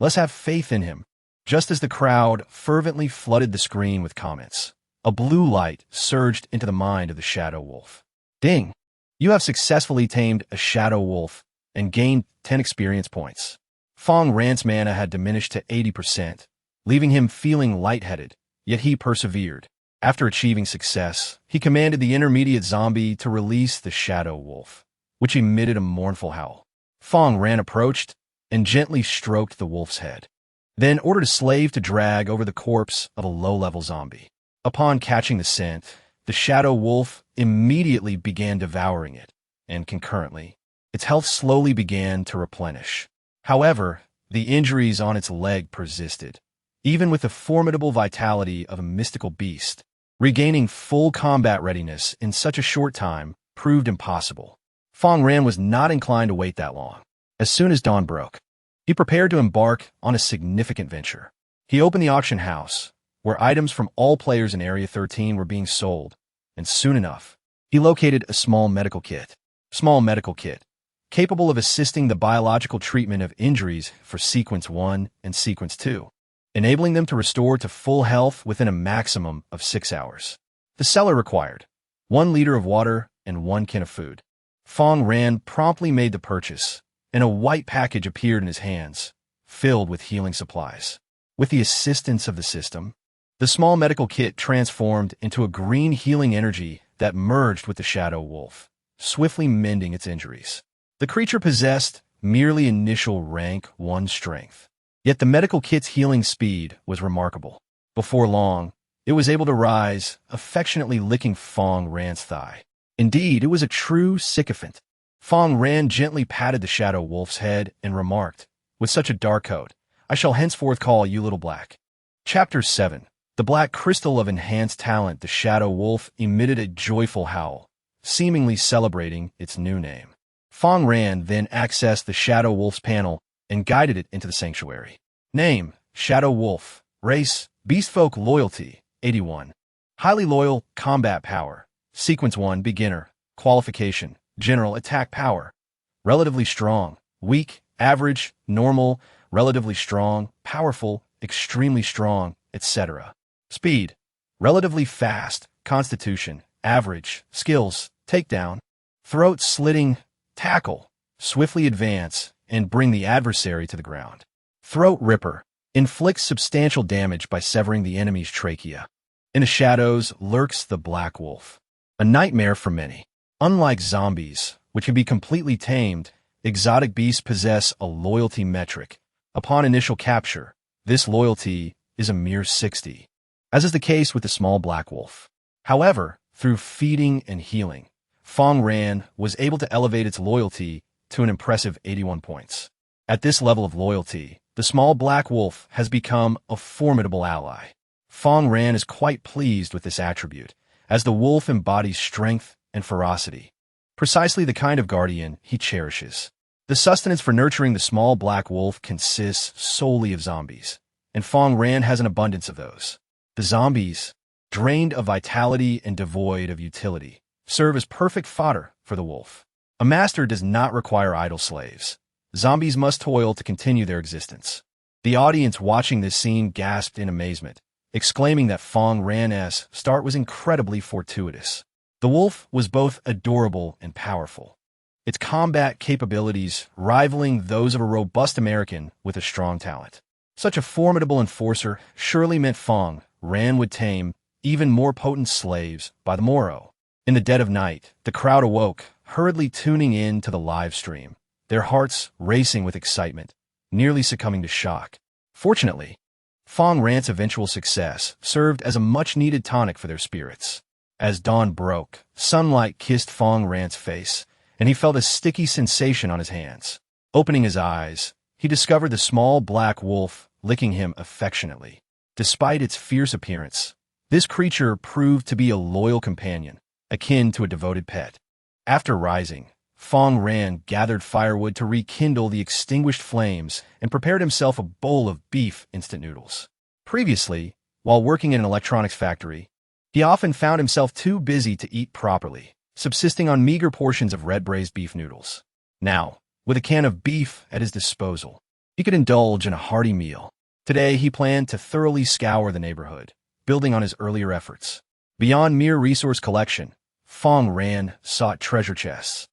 Let's have faith in him. Just as the crowd fervently flooded the screen with comments, a blue light surged into the mind of the shadow wolf. Ding! You have successfully tamed a shadow wolf and gained 10 experience points. Fang Ran's mana had diminished to 80%, leaving him feeling lightheaded, yet he persevered. After achieving success, he commanded the intermediate zombie to release the shadow wolf, which emitted a mournful howl. Fang Ran approached and gently stroked the wolf's head, then ordered a slave to drag over the corpse of a low-level zombie. Upon catching the scent, the shadow wolf immediately began devouring it, and concurrently, its health slowly began to replenish. However, the injuries on its leg persisted. Even with the formidable vitality of a mystical beast, regaining full combat readiness in such a short time proved impossible. Fang Ran was not inclined to wait that long. As soon as dawn broke, he prepared to embark on a significant venture. He opened the auction house, where items from all players in Area 13 were being sold, and soon enough, he located a small medical kit. Capable of assisting the biological treatment of injuries for Sequence 1 and Sequence 2, enabling them to restore to full health within a maximum of 6 hours. The seller required 1 liter of water and 1 can of food. Fang Ran promptly made the purchase, and a white package appeared in his hands, filled with healing supplies. With the assistance of the system, the small medical kit transformed into a green healing energy that merged with the shadow wolf, swiftly mending its injuries. The creature possessed merely initial rank 1 strength. Yet the medical kit's healing speed was remarkable. Before long, it was able to rise, affectionately licking Fang Ran's thigh. Indeed, it was a true sycophant. Fang Ran gently patted the shadow wolf's head and remarked, "With such a dark coat, I shall henceforth call you Little Black." Chapter 7. The black crystal of enhanced talent. The shadow wolf emitted a joyful howl, seemingly celebrating its new name. Fang Ran then accessed the shadow wolf's panel and guided it into the sanctuary. Name: Shadow Wolf. Race: Beastfolk. Loyalty: 81. Highly loyal. Combat power: Sequence 1. Beginner. Qualification: General. Attack power: Relatively strong. Weak, average, normal, relatively strong, powerful, extremely strong, etc. Speed: Relatively fast. Constitution: Average. Skills: Takedown, Throat slitting, Tackle, Swiftly advance and bring the adversary to the ground. Throat Ripper: Inflicts substantial damage by severing the enemy's trachea. In the shadows lurks the Black Wolf, a nightmare for many. Unlike zombies, which can be completely tamed, exotic beasts possess a loyalty metric. Upon initial capture, this loyalty is a mere 60, as is the case with the small Black Wolf. However, through feeding and healing, Fang Ran was able to elevate its loyalty to an impressive 81 points. At this level of loyalty, the small Black Wolf has become a formidable ally. Fang Ran is quite pleased with this attribute, as the wolf embodies strength and ferocity, precisely the kind of guardian he cherishes. The sustenance for nurturing the small Black Wolf consists solely of zombies, and Fang Ran has an abundance of those. The zombies, drained of vitality and devoid of utility, serve as perfect fodder for the wolf. A master does not require idle slaves. Zombies must toil to continue their existence. The audience watching this scene gasped in amazement, exclaiming that Fang Ran's start was incredibly fortuitous. The wolf was both adorable and powerful, its combat capabilities rivaling those of a robust American with a strong talent. Such a formidable enforcer surely meant Fang Ran would tame even more potent slaves by the morrow. In the dead of night, the crowd awoke, hurriedly tuning in to the live stream, their hearts racing with excitement, nearly succumbing to shock. Fortunately, Fang Ran's eventual success served as a much-needed tonic for their spirits. As dawn broke, sunlight kissed Fang Ran's face, and he felt a sticky sensation on his hands. Opening his eyes, he discovered the small Black Wolf licking him affectionately. Despite its fierce appearance, this creature proved to be a loyal companion, akin to a devoted pet. After rising, Fang Ran gathered firewood to rekindle the extinguished flames and prepared himself a bowl of beef instant noodles. Previously, while working in an electronics factory, he often found himself too busy to eat properly, subsisting on meager portions of red-braised beef noodles. Now, with a can of beef at his disposal, he could indulge in a hearty meal. Today, he planned to thoroughly scour the neighborhood, building on his earlier efforts. Beyond mere resource collection, Fang Ran sought treasure chests.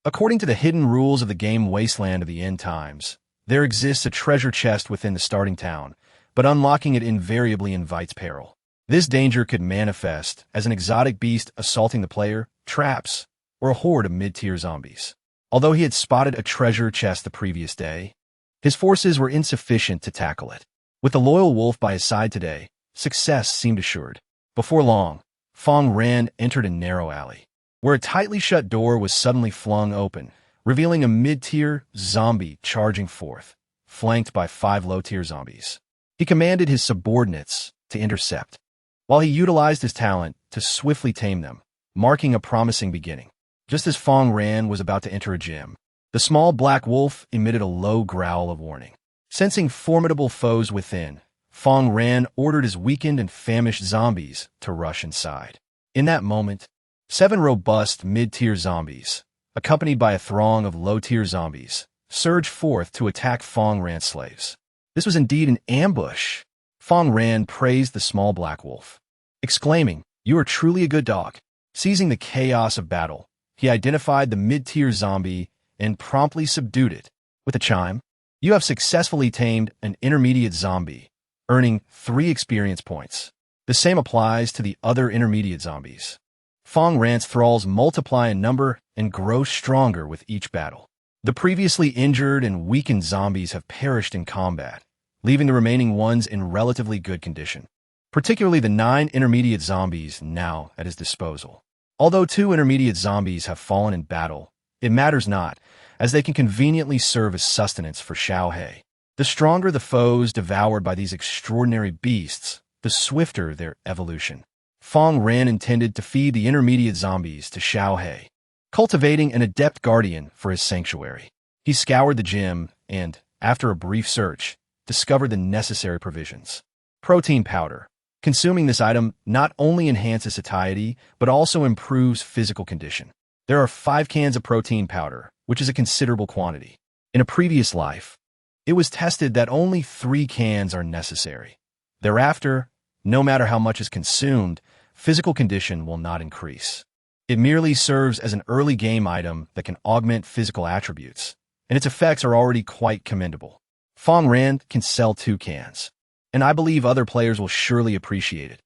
According to the hidden rules of the game Wasteland of the End Times, there exists a treasure chest within the starting town, but unlocking it invariably invites peril. This danger could manifest as an exotic beast assaulting the player, traps, or a horde of mid-tier zombies. Although he had spotted a treasure chest the previous day, his forces were insufficient to tackle it. With the loyal wolf by his side today, success seemed assured. Before long, Fang Ran entered a narrow alley, where a tightly shut door was suddenly flung open, revealing a mid-tier zombie charging forth, flanked by 5 low-tier zombies. He commanded his subordinates to intercept, while he utilized his talent to swiftly tame them, marking a promising beginning. Just as Fang Ran was about to enter a gym, the small Black Wolf emitted a low growl of warning. Sensing formidable foes within, Fang Ran ordered his weakened and famished zombies to rush inside. In that moment, 7 robust mid-tier zombies, accompanied by a throng of low-tier zombies, surged forth to attack Fang Ran's slaves. This was indeed an ambush. Fang Ran praised the small Black Wolf, exclaiming, "You are truly a good dog." Seizing the chaos of battle, he identified the mid-tier zombie and promptly subdued it. With a chime, "You have successfully tamed an intermediate zombie, earning 3 experience points." The same applies to the other intermediate zombies. Fang Ran's thralls multiply in number and grow stronger with each battle. The previously injured and weakened zombies have perished in combat, leaving the remaining ones in relatively good condition, particularly the 9 intermediate zombies now at his disposal. Although 2 intermediate zombies have fallen in battle, it matters not, as they can conveniently serve as sustenance for Xiaohe. The stronger the foes devoured by these extraordinary beasts, the swifter their evolution. Fang Ran intended to feed the intermediate zombies to Xiaohe, cultivating an adept guardian for his sanctuary. He scoured the gym and, after a brief search, discovered the necessary provisions. Protein powder. Consuming this item not only enhances satiety, but also improves physical condition. There are 5 cans of protein powder, which is a considerable quantity. In a previous life, it was tested that only 3 cans are necessary. Thereafter, no matter how much is consumed, physical condition will not increase. It merely serves as an early game item that can augment physical attributes, and its effects are already quite commendable. Fang Ran can sell 2 cans, and I believe other players will surely appreciate it.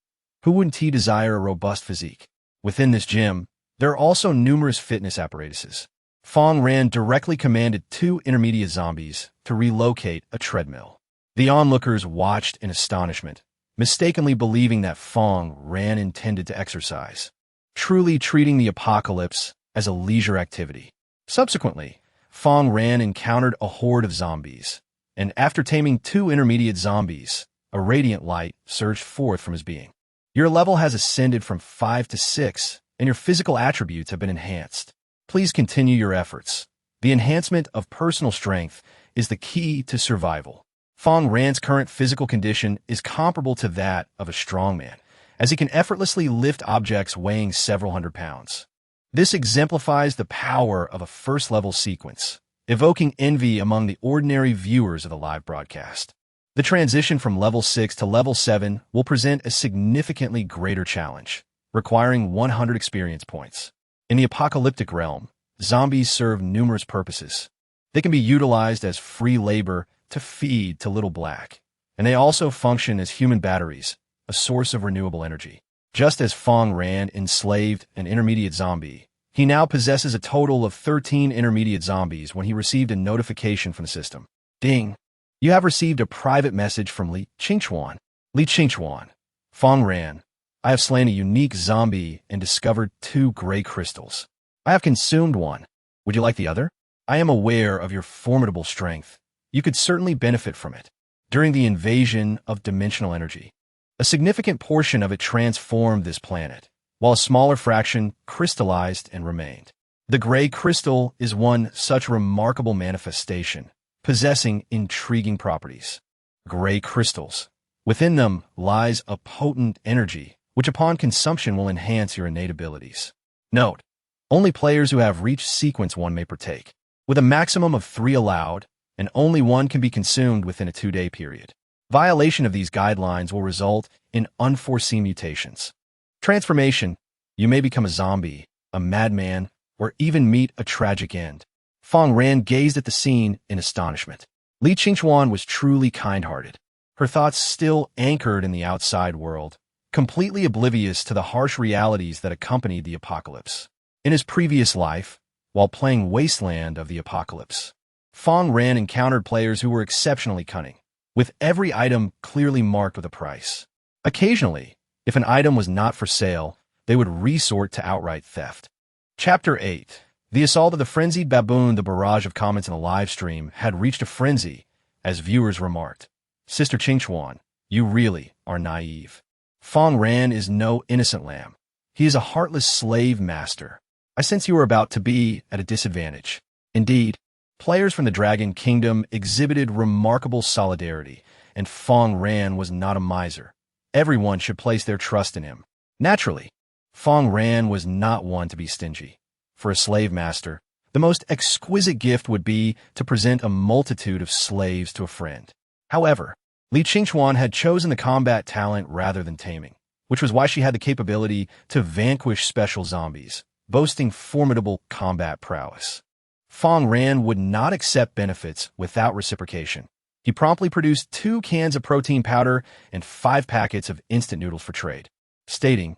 Who wouldn't desire a robust physique? Within this gym, there are also numerous fitness apparatuses. Fang Ran directly commanded 2 intermediate zombies to relocate a treadmill. The onlookers watched in astonishment, mistakenly believing that Fang Ran intended to exercise, truly treating the apocalypse as a leisure activity. Subsequently, Fang Ran encountered a horde of zombies, and after taming 2 intermediate zombies, a radiant light surged forth from his being. Your level has ascended from 5 to 6, and your physical attributes have been enhanced. Please continue your efforts. The enhancement of personal strength is the key to survival. Fang Ran's current physical condition is comparable to that of a strongman, as he can effortlessly lift objects weighing several hundred pounds. This exemplifies the power of a first-level sequence, evoking envy among the ordinary viewers of the live broadcast. The transition from level 6 to level 7 will present a significantly greater challenge, requiring 100 experience points. In the apocalyptic realm, zombies serve numerous purposes. They can be utilized as free labor to feed to Little Black, and they also function as human batteries, a source of renewable energy. Just as Fang Ran enslaved an intermediate zombie, he now possesses a total of 13 intermediate zombies when he received a notification from the system. Ding! You have received a private message from Li Qingchuan. Li Qingchuan. Fang Ran. I have slain a unique zombie and discovered 2 gray crystals. I have consumed one. Would you like the other? I am aware of your formidable strength. You could certainly benefit from it. During the invasion of dimensional energy, a significant portion of it transformed this planet, while a smaller fraction crystallized and remained. The gray crystal is one such remarkable manifestation, possessing intriguing properties. Gray crystals. Within them lies a potent energy, which upon consumption will enhance your innate abilities. Note: only players who have reached sequence 1 may partake, with a maximum of 3 allowed, and only 1 can be consumed within a 2-day period. Violation of these guidelines will result in unforeseen mutations. Transformation: you may become a zombie, a madman, or even meet a tragic end. Fang Ran gazed at the scene in astonishment. Li Qingchuan was truly kind-hearted, her thoughts still anchored in the outside world, completely oblivious to the harsh realities that accompanied the apocalypse. In his previous life, while playing Wasteland of the Apocalypse, Fang Ran encountered players who were exceptionally cunning, with every item clearly marked with a price. Occasionally, if an item was not for sale, they would resort to outright theft. Chapter 8. The assault of the frenzied baboon. The barrage of comments in the live stream had reached a frenzy, as viewers remarked, "Sister Qingchuan, you really are naive. Fang Ran is no innocent lamb. He is a heartless slave master. I sense you are about to be at a disadvantage." Indeed, players from the Dragon Kingdom exhibited remarkable solidarity, and Fang Ran was not a miser. Everyone should place their trust in him. Naturally, Fang Ran was not one to be stingy. For a slave master, the most exquisite gift would be to present a multitude of slaves to a friend. However, Li Qingchuan had chosen the combat talent rather than taming, which was why she had the capability to vanquish special zombies, boasting formidable combat prowess. Fang Ran would not accept benefits without reciprocation. He promptly produced 2 cans of protein powder and 5 packets of instant noodles for trade, stating,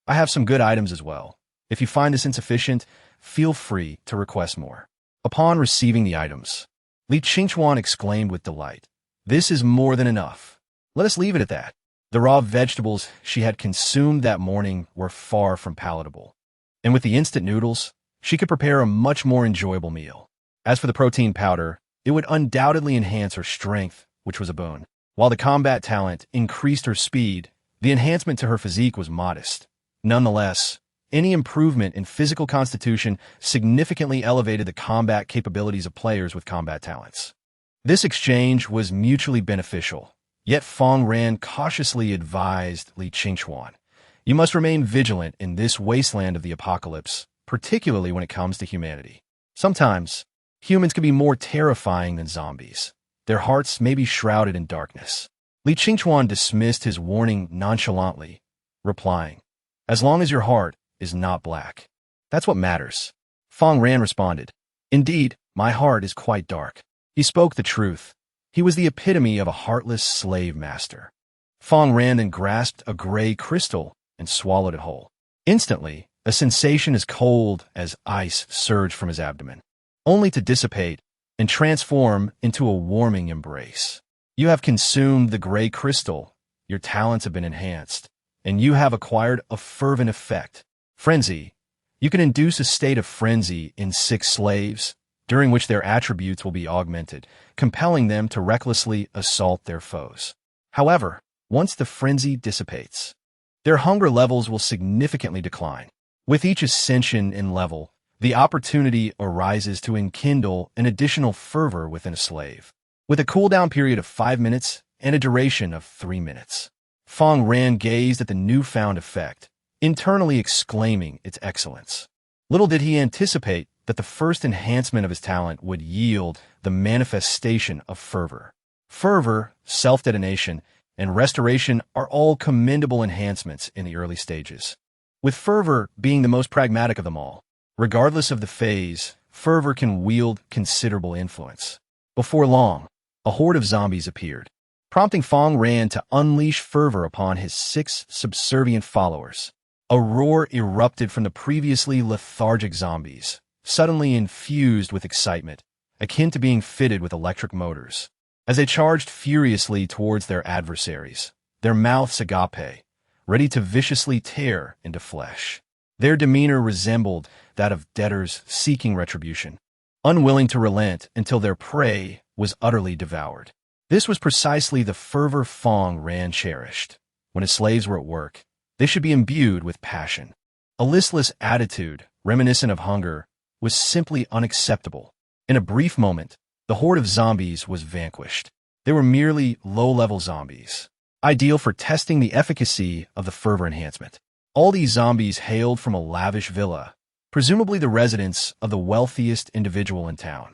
"I have some good items as well. If you find this insufficient, feel free to request more." Upon receiving the items, Li Qingchuan exclaimed with delight, "This is more than enough. Let us leave it at that." The raw vegetables she had consumed that morning were far from palatable, and with the instant noodles, she could prepare a much more enjoyable meal. As for the protein powder, it would undoubtedly enhance her strength, which was a boon. While the combat talent increased her speed, the enhancement to her physique was modest. Nonetheless, any improvement in physical constitution significantly elevated the combat capabilities of players with combat talents. This exchange was mutually beneficial, yet Fang Ran cautiously advised Li Qingchuan, "You must remain vigilant in this wasteland of the apocalypse, particularly when it comes to humanity. Sometimes, humans can be more terrifying than zombies. Their hearts may be shrouded in darkness." Li Qingchuan dismissed his warning nonchalantly, replying, "As long as your heart is not black, that's what matters." Fang Ran responded, "Indeed, my heart is quite dark." He spoke the truth. He was the epitome of a heartless slave master. Fang Ran then grasped a gray crystal and swallowed it whole. Instantly, a sensation as cold as ice surged from his abdomen, only to dissipate and transform into a warming embrace. You have consumed the gray crystal, your talents have been enhanced, and you have acquired a fervent effect. Frenzy. You can induce a state of frenzy in 6 slaves, during which their attributes will be augmented, compelling them to recklessly assault their foes. However, once the frenzy dissipates, their hunger levels will significantly decline. With each ascension in level, the opportunity arises to enkindle an additional fervor within a slave, with a cooldown period of 5 minutes and a duration of 3 minutes. Fang Ran gazed at the newfound effect, internally exclaiming its excellence. Little did he anticipate that the first enhancement of his talent would yield the manifestation of fervor. Fervor, self-detonation, and restoration are all commendable enhancements in the early stages, with fervor being the most pragmatic of them all. Regardless of the phase, fervor can wield considerable influence. Before long, a horde of zombies appeared, prompting Fang Ran to unleash fervor upon his 6 subservient followers. A roar erupted from the previously lethargic zombies, suddenly infused with excitement, akin to being fitted with electric motors. As they charged furiously towards their adversaries, their mouths agape, ready to viciously tear into flesh. Their demeanor resembled that of debtors seeking retribution, unwilling to relent until their prey was utterly devoured. This was precisely the fervor Fang Ran cherished. When his slaves were at work, they should be imbued with passion. A listless attitude, reminiscent of hunger, was simply unacceptable. In a brief moment, the horde of zombies was vanquished. They were merely low-level zombies, ideal for testing the efficacy of the fervor enhancement. All these zombies hailed from a lavish villa, presumably the residence of the wealthiest individual in town.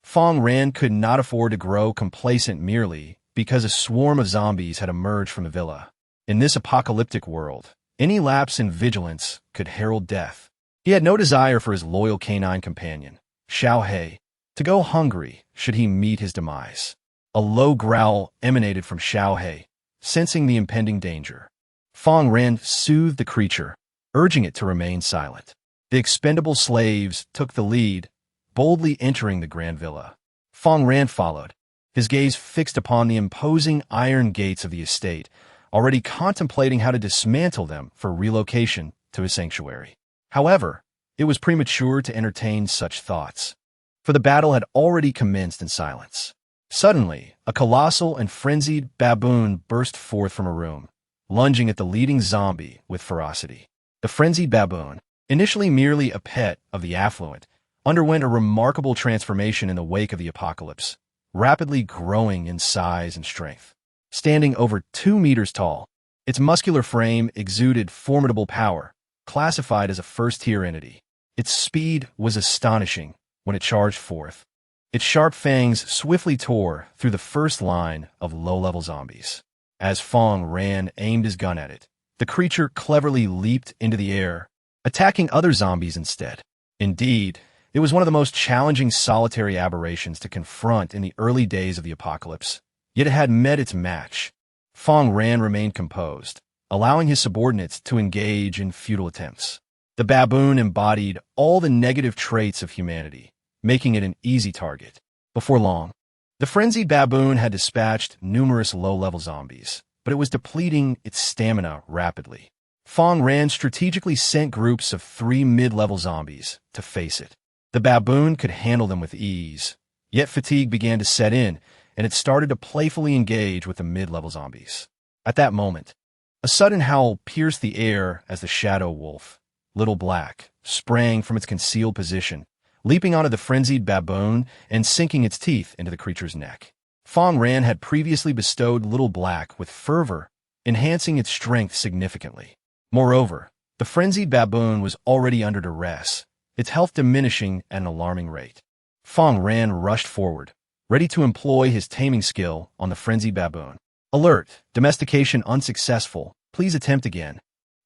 Fang Ran could not afford to grow complacent merely because a swarm of zombies had emerged from the villa. In this apocalyptic world, any lapse in vigilance could herald death. He had no desire for his loyal canine companion, Xiao He, to go hungry should he meet his demise. A low growl emanated from Xiao He, sensing the impending danger. Fang Ran soothed the creature, urging it to remain silent. The expendable slaves took the lead, boldly entering the grand villa. Fang Ran followed, his gaze fixed upon the imposing iron gates of the estate, already contemplating how to dismantle them for relocation to his sanctuary. However, it was premature to entertain such thoughts, for the battle had already commenced in silence. Suddenly, a colossal and frenzied baboon burst forth from a room, lunging at the leading zombie with ferocity. The frenzied baboon, initially merely a pet of the affluent, underwent a remarkable transformation in the wake of the apocalypse, rapidly growing in size and strength. Standing over 2 meters tall, its muscular frame exuded formidable power, classified as a first-tier entity. Its speed was astonishing when it charged forth. Its sharp fangs swiftly tore through the first line of low-level zombies. As Fang Ran aimed his gun at it, the creature cleverly leaped into the air, attacking other zombies instead. Indeed, it was one of the most challenging solitary aberrations to confront in the early days of the apocalypse, yet it had met its match. Fang Ran remained composed, allowing his subordinates to engage in futile attempts. The baboon embodied all the negative traits of humanity, making it an easy target. Before long, the frenzied baboon had dispatched numerous low-level zombies, but it was depleting its stamina rapidly. Fang Ran strategically sent groups of 3 mid-level zombies to face it. The baboon could handle them with ease, yet fatigue began to set in, and it started to playfully engage with the mid-level zombies. At that moment, a sudden howl pierced the air as the shadow wolf, Little Black, sprang from its concealed position, leaping onto the frenzied baboon and sinking its teeth into the creature's neck. Fang Ran had previously bestowed Little Black with fervor, enhancing its strength significantly. Moreover, the frenzied baboon was already under duress, its health diminishing at an alarming rate. Fang Ran rushed forward, ready to employ his taming skill on the frenzied baboon. Alert! Domestication unsuccessful. Please attempt again.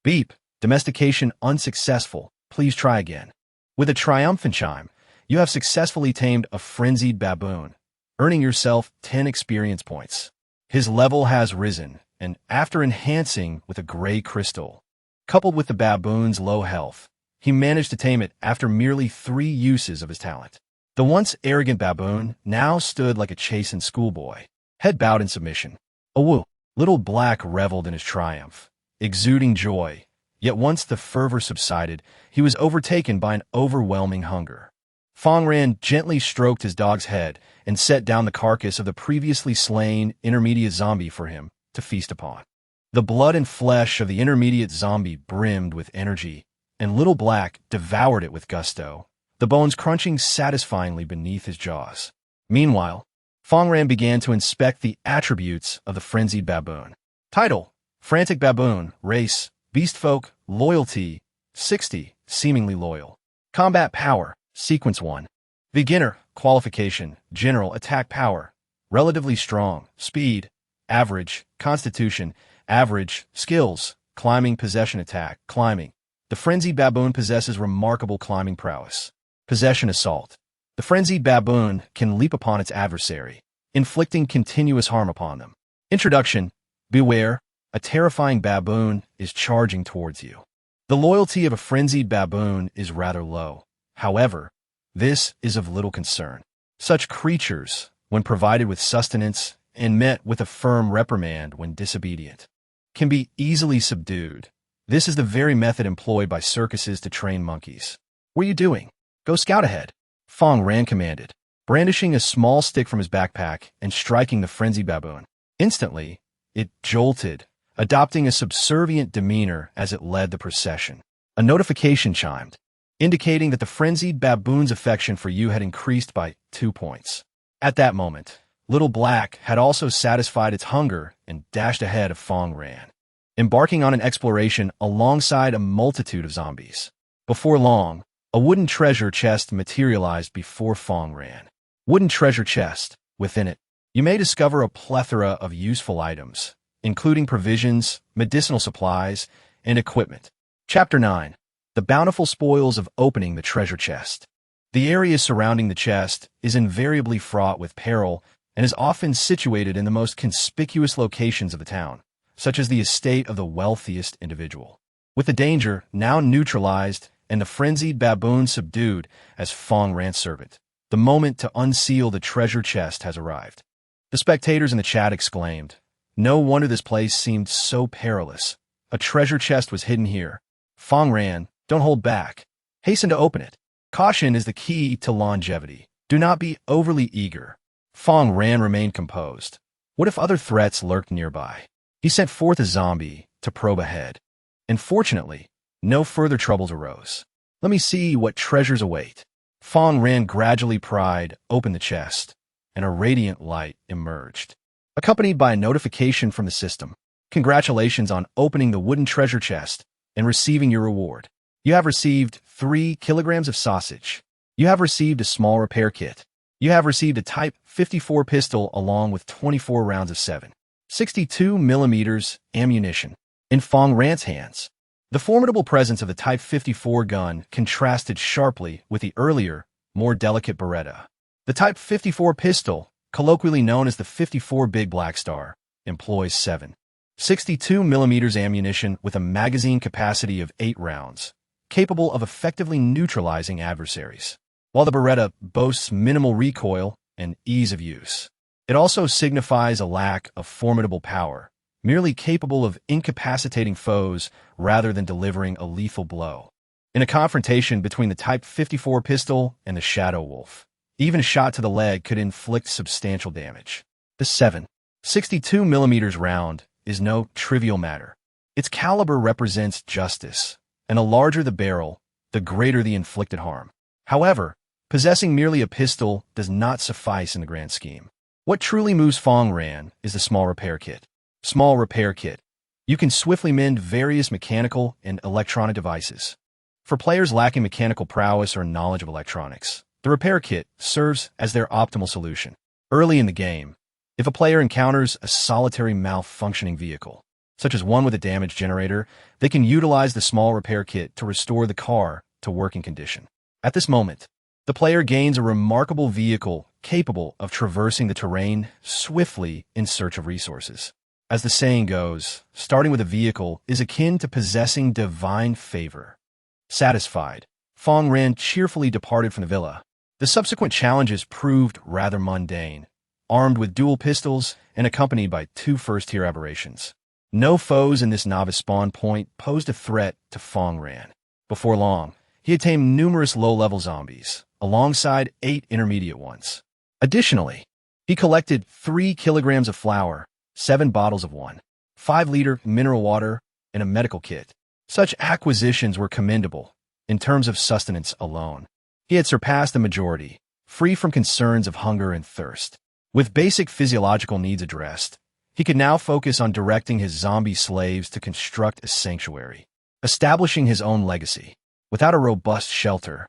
Beep! Domestication unsuccessful. Please try again. With a triumphant chime, you have successfully tamed a frenzied baboon, earning yourself 10 experience points. His level has risen, and after enhancing with a gray crystal, coupled with the baboon's low health, he managed to tame it after merely 3 uses of his talent. The once arrogant baboon now stood like a chastened schoolboy, head bowed in submission. Awoo! Little Black reveled in his triumph, exuding joy, yet once the fervor subsided, he was overtaken by an overwhelming hunger. Fang Ran gently stroked his dog's head and set down the carcass of the previously slain intermediate zombie for him to feast upon. The blood and flesh of the intermediate zombie brimmed with energy, and Little Black devoured it with gusto, the bones crunching satisfyingly beneath his jaws. Meanwhile, Fang Ran began to inspect the attributes of the frenzied baboon. Title: Frantic Baboon. Race: Beastfolk. Loyalty: 60, seemingly loyal. Combat Power: Sequence 1. Beginner. Qualification: General Attack Power. Relatively strong. Speed: Average. Constitution: Average. Skills: Climbing, Possession, Attack. Climbing. The frenzied baboon possesses remarkable climbing prowess. Possession: Assault. The frenzied baboon can leap upon its adversary, inflicting continuous harm upon them. Introduction: Beware, a terrifying baboon is charging towards you. The loyalty of a frenzied baboon is rather low. However, this is of little concern. Such creatures, when provided with sustenance and met with a firm reprimand when disobedient, can be easily subdued. This is the very method employed by circuses to train monkeys. What are you doing? Go scout ahead. Fang Ran commanded, brandishing a small stick from his backpack and striking the frenzied baboon. Instantly, it jolted, adopting a subservient demeanor as it led the procession. A notification chimed, indicating that the frenzied baboon's affection for you had increased by 2 points. At that moment, Little Black had also satisfied its hunger and dashed ahead of Fang Ran, embarking on an exploration alongside a multitude of zombies. Before long, a wooden treasure chest materialized before Fang Ran. Wooden treasure chest. Within it, you may discover a plethora of useful items, including provisions, medicinal supplies, and equipment. Chapter 9. The Bountiful Spoils of Opening the Treasure Chest. The area surrounding the chest is invariably fraught with peril and is often situated in the most conspicuous locations of the town, such as the estate of the wealthiest individual. With the danger now neutralized and the frenzied baboon subdued as Fang Ran's servant, the moment to unseal the treasure chest has arrived. The spectators in the chat exclaimed, "No wonder this place seemed so perilous. A treasure chest was hidden here. Fang Ran, don't hold back. Hasten to open it. Caution is the key to longevity. Do not be overly eager." Fang Ran remained composed. What if other threats lurked nearby? He sent forth a zombie to probe ahead. And fortunately, no further troubles arose. Let me see what treasures await. Fang Ran gradually pried open the chest, and a radiant light emerged, accompanied by a notification from the system. Congratulations on opening the wooden treasure chest and receiving your reward. You have received 3 kilograms of sausage. You have received a small repair kit. You have received a Type 54 pistol along with 24 rounds of 7.62 millimeters ammunition. In Fang Ran's hands, the formidable presence of the Type 54 gun contrasted sharply with the earlier, more delicate Beretta. The Type 54 pistol, colloquially known as the 54 Big Black Star, employs 7.62 millimeters ammunition with a magazine capacity of 8 rounds, capable of effectively neutralizing adversaries. while the Beretta boasts minimal recoil and ease of use. It also signifies a lack of formidable power, merely capable of incapacitating foes rather than delivering a lethal blow. In a confrontation between the Type 54 pistol and the Shadow Wolf, even a shot to the leg could inflict substantial damage. The 7.62mm round is no trivial matter. Its caliber represents justice, and the larger the barrel, the greater the inflicted harm. However, possessing merely a pistol does not suffice in the grand scheme. What truly moves Fang Ran is the small repair kit. Small repair kit. You can swiftly mend various mechanical and electronic devices. For players lacking mechanical prowess or knowledge of electronics, the repair kit serves as their optimal solution. Early in the game, if a player encounters a solitary malfunctioning vehicle, such as one with a damaged generator, they can utilize the small repair kit to restore the car to working condition. At this moment, the player gains a remarkable vehicle capable of traversing the terrain swiftly in search of resources. As the saying goes, starting with a vehicle is akin to possessing divine favor. Satisfied, Fang Ran cheerfully departed from the villa. The subsequent challenges proved rather mundane, armed with dual pistols and accompanied by 2 first-tier aberrations. No foes in this novice spawn point posed a threat to Fang Ran. Before long, he had tamed numerous low-level zombies, alongside 8 intermediate ones. Additionally, he collected 3 kilograms of flour, 7 bottles of 1.5-liter mineral water, and a medical kit. Such acquisitions were commendable in terms of sustenance alone. He had surpassed the majority, free from concerns of hunger and thirst. With basic physiological needs addressed, he could now focus on directing his zombie slaves to construct a sanctuary, establishing his own legacy. Without a robust shelter,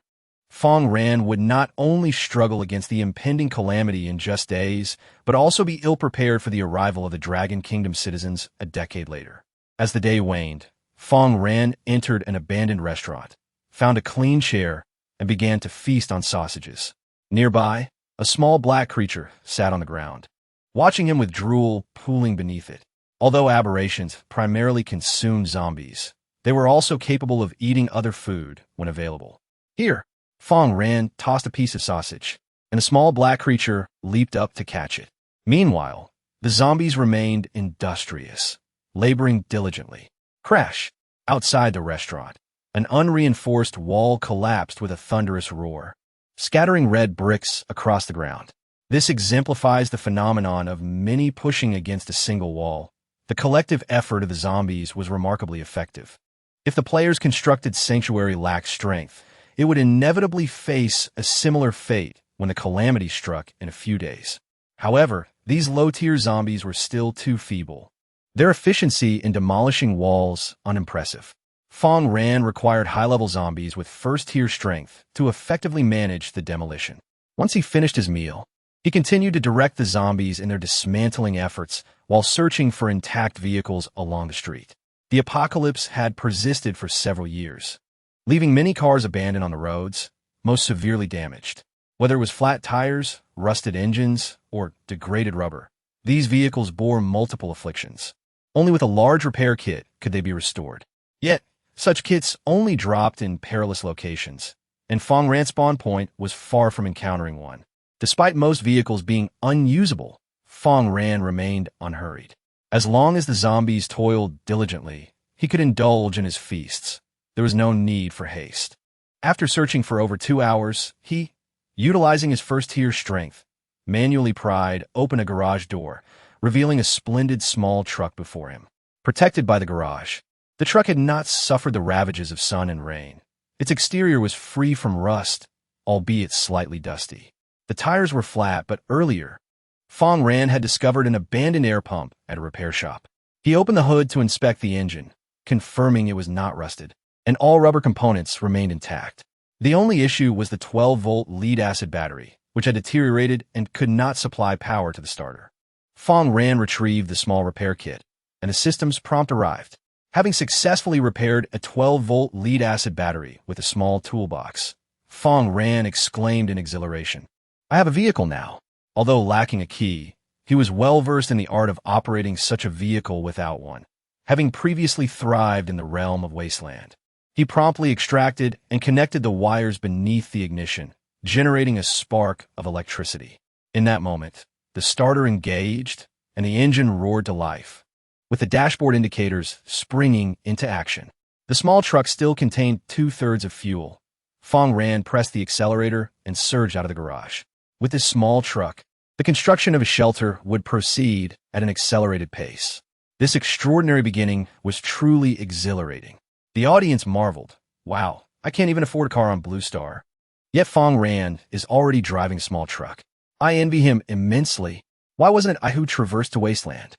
Fang Ran would not only struggle against the impending calamity in just days, but also be ill-prepared for the arrival of the Dragon Kingdom citizens a decade later. As the day waned, Fang Ran entered an abandoned restaurant, found a clean chair, and began to feast on sausages. Nearby, a small black creature sat on the ground, watching him with drool pooling beneath it. Although aberrations primarily consumed zombies, they were also capable of eating other food when available. Here, Fang Ran tossed a piece of sausage, and a small black creature leaped up to catch it. Meanwhile, the zombies remained industrious, laboring diligently. Crash! Outside the restaurant, an unreinforced wall collapsed with a thunderous roar, scattering red bricks across the ground. This exemplifies the phenomenon of many pushing against a single wall. The collective effort of the zombies was remarkably effective. If the player's constructed sanctuary lacked strength, it would inevitably face a similar fate when the calamity struck in a few days. However, these low-tier zombies were still too feeble. Their efficiency in demolishing walls unimpressive. Fang Ran required high-level zombies with first-tier strength to effectively manage the demolition. Once he finished his meal, he continued to direct the zombies in their dismantling efforts while searching for intact vehicles along the street. The apocalypse had persisted for several years, leaving many cars abandoned on the roads, most severely damaged. Whether it was flat tires, rusted engines, or degraded rubber, these vehicles bore multiple afflictions. Only with a large repair kit could they be restored. Yet, such kits only dropped in perilous locations, and Fang Ran's spawn point was far from encountering one. Despite most vehicles being unusable, Fang Ran remained unhurried. As long as the zombies toiled diligently, he could indulge in his feasts. There was no need for haste. After searching for over 2 hours, he, utilizing his first-tier strength, manually pried open a garage door, revealing a splendid small truck before him. Protected by the garage, the truck had not suffered the ravages of sun and rain. Its exterior was free from rust, albeit slightly dusty. The tires were flat, but earlier, Fang Ran had discovered an abandoned air pump at a repair shop. He opened the hood to inspect the engine, confirming it was not rusted, and all rubber components remained intact. The only issue was the 12-volt lead-acid battery, which had deteriorated and could not supply power to the starter. Fang Ran retrieved the small repair kit, and the system's prompt arrived. Having successfully repaired a 12-volt lead-acid battery with a small toolbox, Fang Ran exclaimed in exhilaration, "I have a vehicle now." Although lacking a key, he was well-versed in the art of operating such a vehicle without one, having previously thrived in the realm of wasteland. He promptly extracted and connected the wires beneath the ignition, generating a spark of electricity. In that moment, the starter engaged, and the engine roared to life, with the dashboard indicators springing into action. The small truck still contained 2/3 of fuel. Fang Ran pressed the accelerator and surged out of the garage. With this small truck, the construction of a shelter would proceed at an accelerated pace. This extraordinary beginning was truly exhilarating. The audience marveled. Wow, I can't even afford a car on Blue Star. Yet Fang Ran is already driving a small truck. I envy him immensely. Why wasn't it I who traversed the wasteland?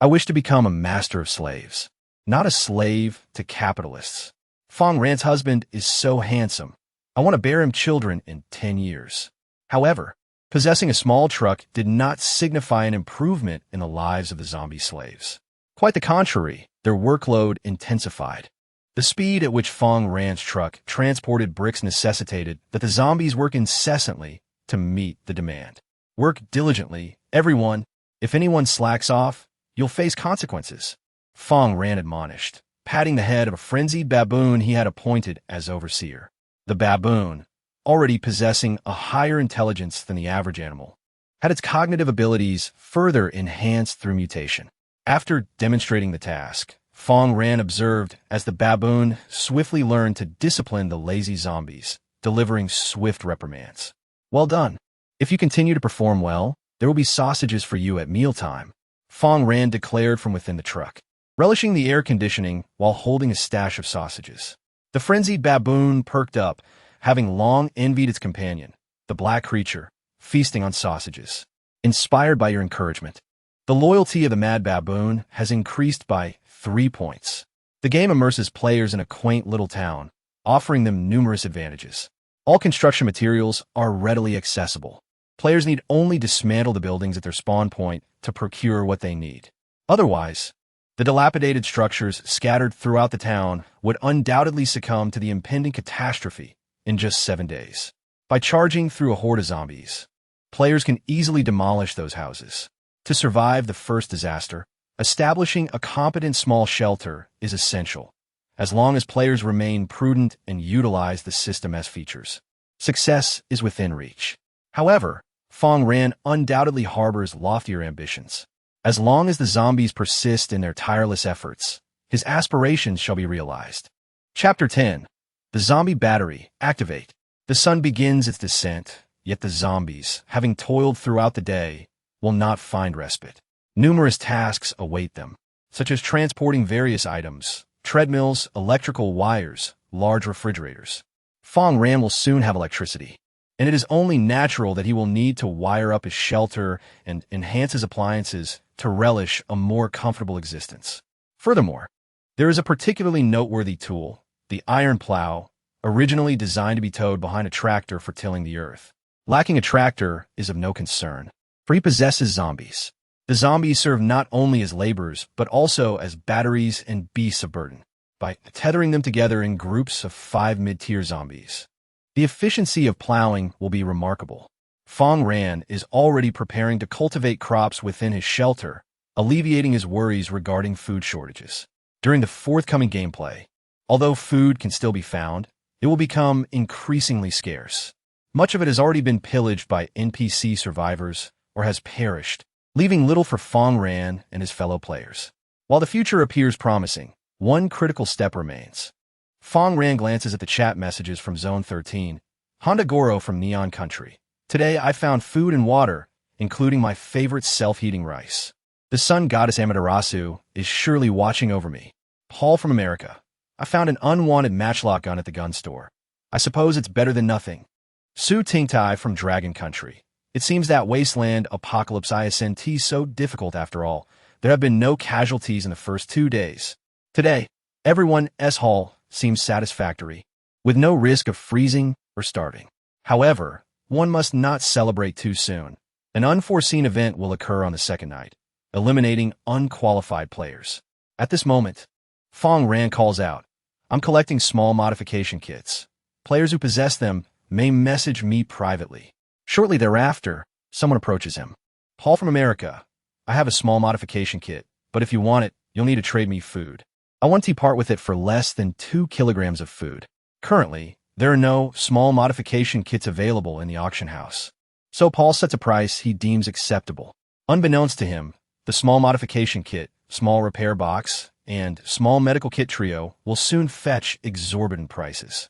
I wish to become a master of slaves, not a slave to capitalists. Fang Ran's husband is so handsome. I want to bear him children in 10 years. However, possessing a small truck did not signify an improvement in the lives of the zombie slaves. Quite the contrary, their workload intensified. The speed at which Fang Ran's truck transported bricks necessitated that the zombies work incessantly to meet the demand. Work diligently, everyone. If anyone slacks off, you'll face consequences. Fang Ran admonished, patting the head of a frenzied baboon he had appointed as overseer. The baboon, already possessing a higher intelligence than the average animal, had its cognitive abilities further enhanced through mutation. After demonstrating the task, Fang Ran observed as the baboon swiftly learned to discipline the lazy zombies, delivering swift reprimands. Well done. If you continue to perform well, there will be sausages for you at mealtime, Fang Ran declared from within the truck, relishing the air conditioning while holding a stash of sausages. The frenzied baboon perked up, having long envied its companion, the black creature, feasting on sausages. Inspired by your encouragement, the loyalty of the mad baboon has increased by 3 points. The game immerses players in a quaint little town, offering them numerous advantages. All construction materials are readily accessible. Players need only dismantle the buildings at their spawn point to procure what they need. Otherwise, the dilapidated structures scattered throughout the town would undoubtedly succumb to the impending catastrophe in just 7 days. By charging through a horde of zombies, players can easily demolish those houses. To survive the first disaster, establishing a competent small shelter is essential, as long as players remain prudent and utilize the system as features. Success is within reach. However, Fang Ran undoubtedly harbors loftier ambitions. As long as the zombies persist in their tireless efforts, his aspirations shall be realized. Chapter 10. The Zombie Battery. Activate. The sun begins its descent, yet the zombies, having toiled throughout the day, will not find respite. Numerous tasks await them, such as transporting various items, treadmills, electrical wires, large refrigerators. Fang Ran will soon have electricity, and it is only natural that he will need to wire up his shelter and enhance his appliances to relish a more comfortable existence. Furthermore, there is a particularly noteworthy tool, the iron plow, originally designed to be towed behind a tractor for tilling the earth. Lacking a tractor is of no concern, for he possesses zombies. The zombies serve not only as laborers, but also as batteries and beasts of burden, by tethering them together in groups of 5 mid-tier zombies. The efficiency of plowing will be remarkable. Fang Ran is already preparing to cultivate crops within his shelter, alleviating his worries regarding food shortages. During the forthcoming gameplay, although food can still be found, it will become increasingly scarce. Much of it has already been pillaged by NPC survivors or has perished, leaving little for Fang Ran and his fellow players. While the future appears promising, one critical step remains. Fang Ran glances at the chat messages from Zone 13. Honda Goro from Neon Country. Today I found food and water, including my favorite self-heating rice. The sun goddess Amaterasu is surely watching over me. Paul from America. I found an unwanted matchlock gun at the gun store. I suppose it's better than nothing. Su Tingtai from Dragon Country. It seems that wasteland apocalypse isn't so difficult after all. There have been no casualties in the first 2 days. Today, everyone S-Hall seems satisfactory, with no risk of freezing or starving. However, one must not celebrate too soon. An unforeseen event will occur on the second night, eliminating unqualified players. At this moment, Fang Ran calls out, I'm collecting small modification kits. Players who possess them may message me privately. Shortly thereafter, someone approaches him. Paul from America. I have a small modification kit, but if you want it, you'll need to trade me food. I want to part with it for less than 2 kilograms of food. Currently, There are no small modification kits available in the auction house. So Paul sets a price he deems acceptable. Unbeknownst to him, the small modification kit, small repair box, and small medical kit trio will soon fetch exorbitant prices.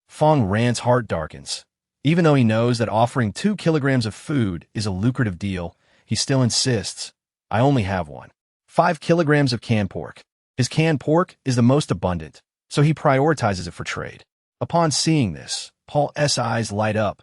Fang Ran's heart darkens. Even though he knows that offering 2 kilograms of food is a lucrative deal, he still insists, I only have one. 5 kilograms of canned pork. His canned pork is the most abundant, so he prioritizes it for trade. Upon seeing this, Paul's eyes light up.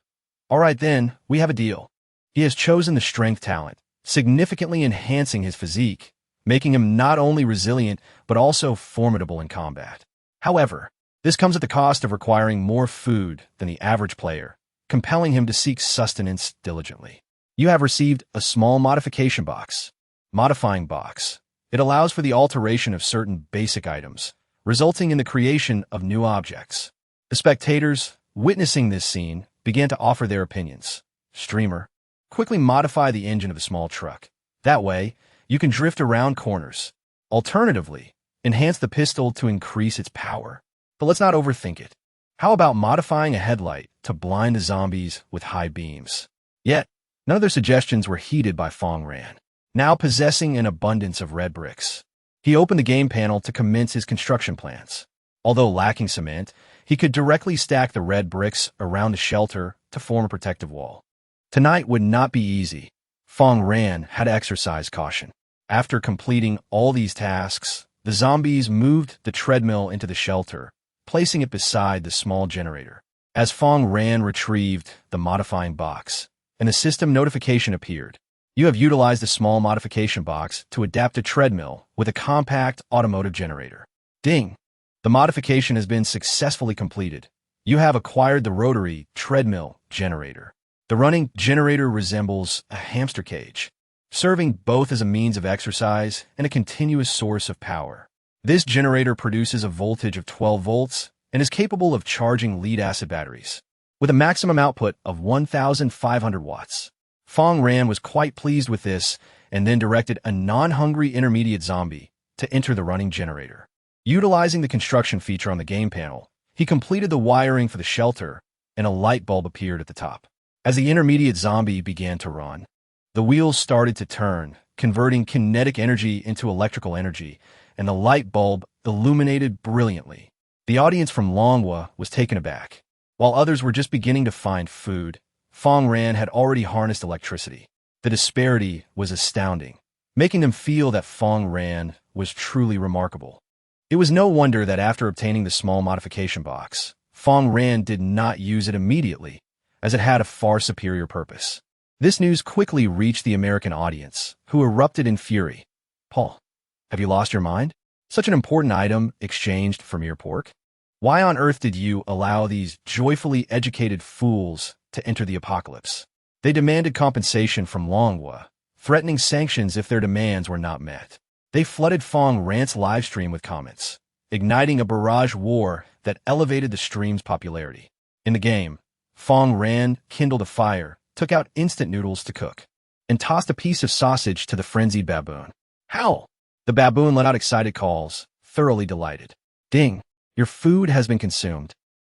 All right then, we have a deal. He has chosen the strength talent, significantly enhancing his physique, making him not only resilient but also formidable in combat. However, this comes at the cost of requiring more food than the average player, compelling him to seek sustenance diligently. You have received a small modification box. Modifying box. It allows for the alteration of certain basic items, resulting in the creation of new objects. The spectators, witnessing this scene, began to offer their opinions. Streamer, quickly modify the engine of a small truck. That way, you can drift around corners. Alternatively, enhance the pistol to increase its power. But let's not overthink it. How about modifying a headlight to blind the zombies with high beams? Yet, none of their suggestions were heeded by Fang Ran, now possessing an abundance of red bricks. He opened the game panel to commence his construction plans. Although lacking cement, he could directly stack the red bricks around the shelter to form a protective wall. Tonight would not be easy. Fang Ran had to exercise caution. After completing all these tasks, the zombies moved the treadmill into the shelter, placing it beside the small generator. As Fang Ran retrieved the modifying box, and the system notification appeared. You have utilized the small modification box to adapt a treadmill with a compact automotive generator. Ding! The modification has been successfully completed. You have acquired the rotary treadmill generator. The running generator resembles a hamster cage, serving both as a means of exercise and a continuous source of power. This generator produces a voltage of 12 volts and is capable of charging lead-acid batteries, with a maximum output of 1,500 watts. Fang Ran was quite pleased with this and then directed a non-hungry intermediate zombie to enter the running generator. Utilizing the construction feature on the game panel, he completed the wiring for the shelter, and a light bulb appeared at the top. As the intermediate zombie began to run, the wheels started to turn, converting kinetic energy into electrical energy, and the light bulb illuminated brilliantly. The audience from Longwa was taken aback. While others were just beginning to find food, Fang Ran had already harnessed electricity. The disparity was astounding, making them feel that Fang Ran was truly remarkable. It was no wonder that after obtaining the small modification box, Fang Ran did not use it immediately, as it had a far superior purpose. This news quickly reached the American audience, who erupted in fury. Paul, have you lost your mind? Such an important item exchanged for mere pork? Why on earth did you allow these joyfully educated fools to enter the apocalypse? They demanded compensation from Longwa, threatening sanctions if their demands were not met. They flooded Fang Ran's livestream with comments, igniting a barrage war that elevated the stream's popularity. In the game, Fang Ran kindled a fire, took out instant noodles to cook, and tossed a piece of sausage to the frenzied baboon. Howl! The baboon let out excited calls, thoroughly delighted. Ding! Your food has been consumed,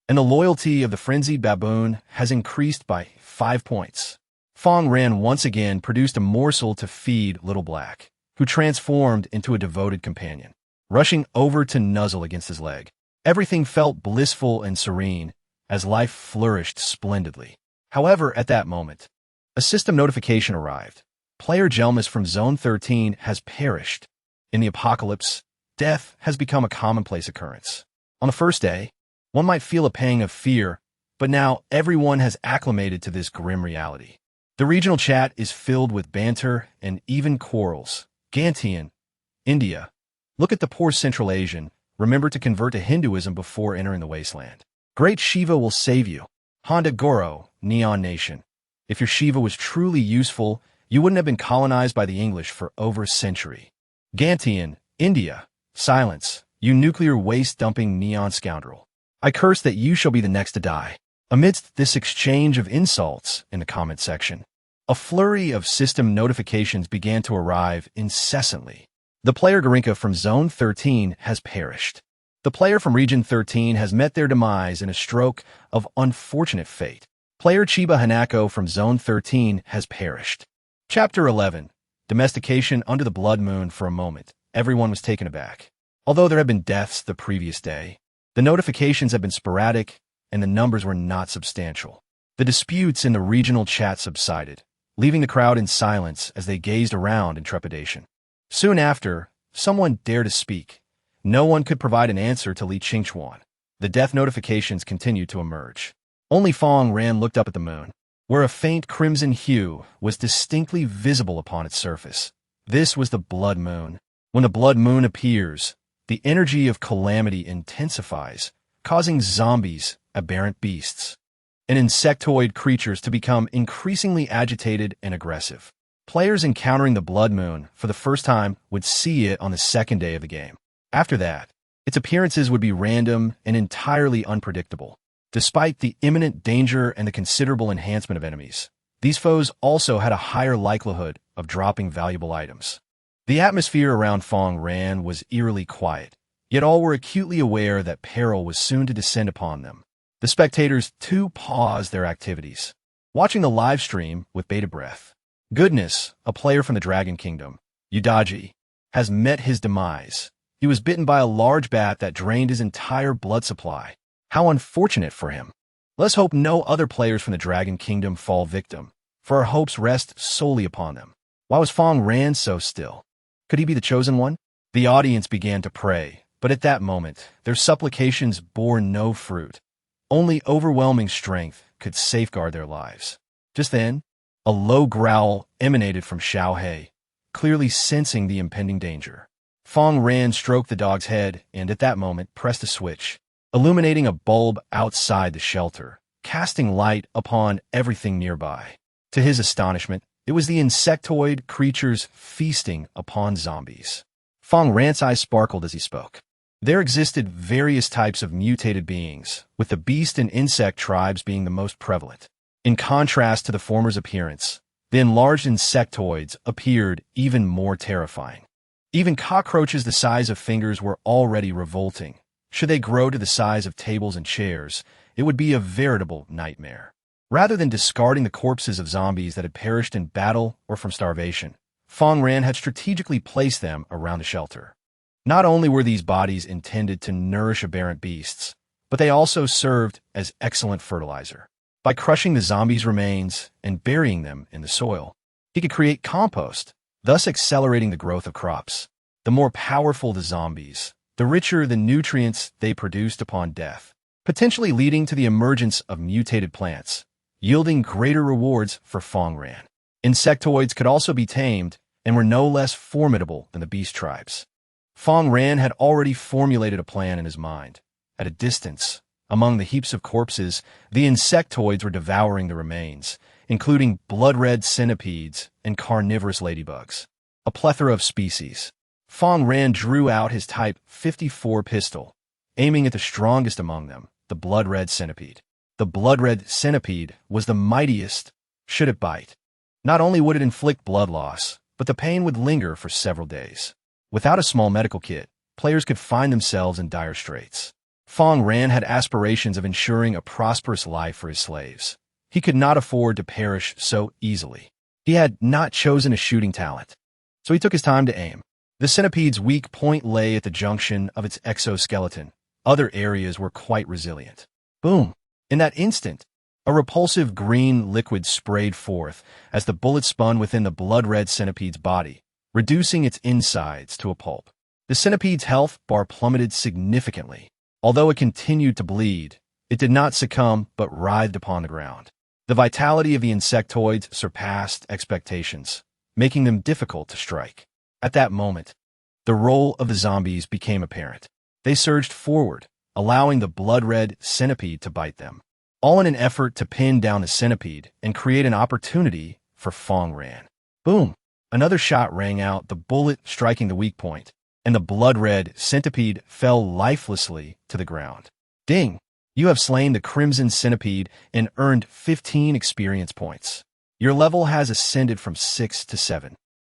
and the loyalty of the frenzied baboon has increased by 5 points. Fang Ran once again produced a morsel to feed Little Black, who transformed into a devoted companion, rushing over to nuzzle against his leg. Everything felt blissful and serene, as life flourished splendidly. However, at that moment, a system notification arrived. Player Jelmus from Zone 13 has perished. In the apocalypse, death has become a commonplace occurrence. On the first day, one might feel a pang of fear, but now everyone has acclimated to this grim reality. The regional chat is filled with banter and even quarrels. Gantian, India. Look at the poor Central Asian. Remember to convert to Hinduism before entering the wasteland. Great Shiva will save you. Honda Goro, Neon Nation. If your Shiva was truly useful, you wouldn't have been colonized by the English for over a century. Gantian, India. Silence, you nuclear waste-dumping neon scoundrel. I curse that you shall be the next to die. Amidst this exchange of insults in the comment section, a flurry of system notifications began to arrive incessantly. The player Garinka from Zone 13 has perished. The player from Region 13 has met their demise in a stroke of unfortunate fate. Player Chiba Hanako from Zone 13 has perished. Chapter 11. Domestication. Under the blood moon. For a moment, everyone was taken aback. Although there had been deaths the previous day, the notifications had been sporadic and the numbers were not substantial. The disputes in the regional chat subsided, leaving the crowd in silence as they gazed around in trepidation. Soon after, someone dared to speak. No one could provide an answer to Li Qingchuan. The death notifications continued to emerge. Only Fang Ran looked up at the moon, where a faint crimson hue was distinctly visible upon its surface. This was the blood moon. When the blood moon appears, the energy of calamity intensifies, causing zombies, aberrant beasts, and insectoid creatures to become increasingly agitated and aggressive. Players encountering the blood moon for the first time would see it on the second day of the game. After that, its appearances would be random and entirely unpredictable. Despite the imminent danger and the considerable enhancement of enemies, these foes also had a higher likelihood of dropping valuable items. The atmosphere around Fang Ran was eerily quiet, yet all were acutely aware that peril was soon to descend upon them. The spectators, too, paused their activities, watching the live stream with bated breath. Goodness, a player from the Dragon Kingdom, Udaji, has met his demise. He was bitten by a large bat that drained his entire blood supply. How unfortunate for him. Let's hope no other players from the Dragon Kingdom fall victim, for our hopes rest solely upon them. Why was Fang Ran so still? Could he be the chosen one? The audience began to pray, but at that moment, their supplications bore no fruit. Only overwhelming strength could safeguard their lives. Just then, a low growl emanated from Xiao He, clearly sensing the impending danger. Fang Ran stroked the dog's head and at that moment pressed a switch, illuminating a bulb outside the shelter, casting light upon everything nearby. To his astonishment, it was the insectoid creatures feasting upon zombies. Fang Ran's eyes sparkled as he spoke. There existed various types of mutated beings, with the beast and insect tribes being the most prevalent. In contrast to the former's appearance, the enlarged insectoids appeared even more terrifying. Even cockroaches the size of fingers were already revolting. Should they grow to the size of tables and chairs, it would be a veritable nightmare. Rather than discarding the corpses of zombies that had perished in battle or from starvation, Fang Ran had strategically placed them around the shelter. Not only were these bodies intended to nourish aberrant beasts, but they also served as excellent fertilizer. By crushing the zombies' remains and burying them in the soil, he could create compost, thus accelerating the growth of crops. The more powerful the zombies, the richer the nutrients they produced upon death, potentially leading to the emergence of mutated plants, yielding greater rewards for Fang Ran. Insectoids could also be tamed and were no less formidable than the beast tribes. Fang Ran had already formulated a plan in his mind. At a distance, among the heaps of corpses, the insectoids were devouring the remains, including blood-red centipedes and carnivorous ladybugs. A plethora of species. Fang Ran drew out his Type 54 pistol, aiming at the strongest among them, the blood-red centipede. The blood-red centipede was the mightiest, should it bite. Not only would it inflict blood loss, but the pain would linger for several days. Without a small medical kit, players could find themselves in dire straits. Fang Ran had aspirations of ensuring a prosperous life for his slaves. He could not afford to perish so easily. He had not chosen a shooting talent, so he took his time to aim. The centipede's weak point lay at the junction of its exoskeleton. Other areas were quite resilient. Boom! In that instant, a repulsive green liquid sprayed forth as the bullet spun within the blood-red centipede's body, reducing its insides to a pulp. The centipede's health bar plummeted significantly. Although it continued to bleed, it did not succumb but writhed upon the ground. The vitality of the insectoids surpassed expectations, making them difficult to strike. At that moment, the role of the zombies became apparent. They surged forward, allowing the blood-red centipede to bite them, all in an effort to pin down the centipede and create an opportunity for Fang Ran. Boom! Another shot rang out, the bullet striking the weak point, and the blood-red centipede fell lifelessly to the ground. Ding! You have slain the Crimson Centipede and earned 15 experience points. Your level has ascended from 6 to 7,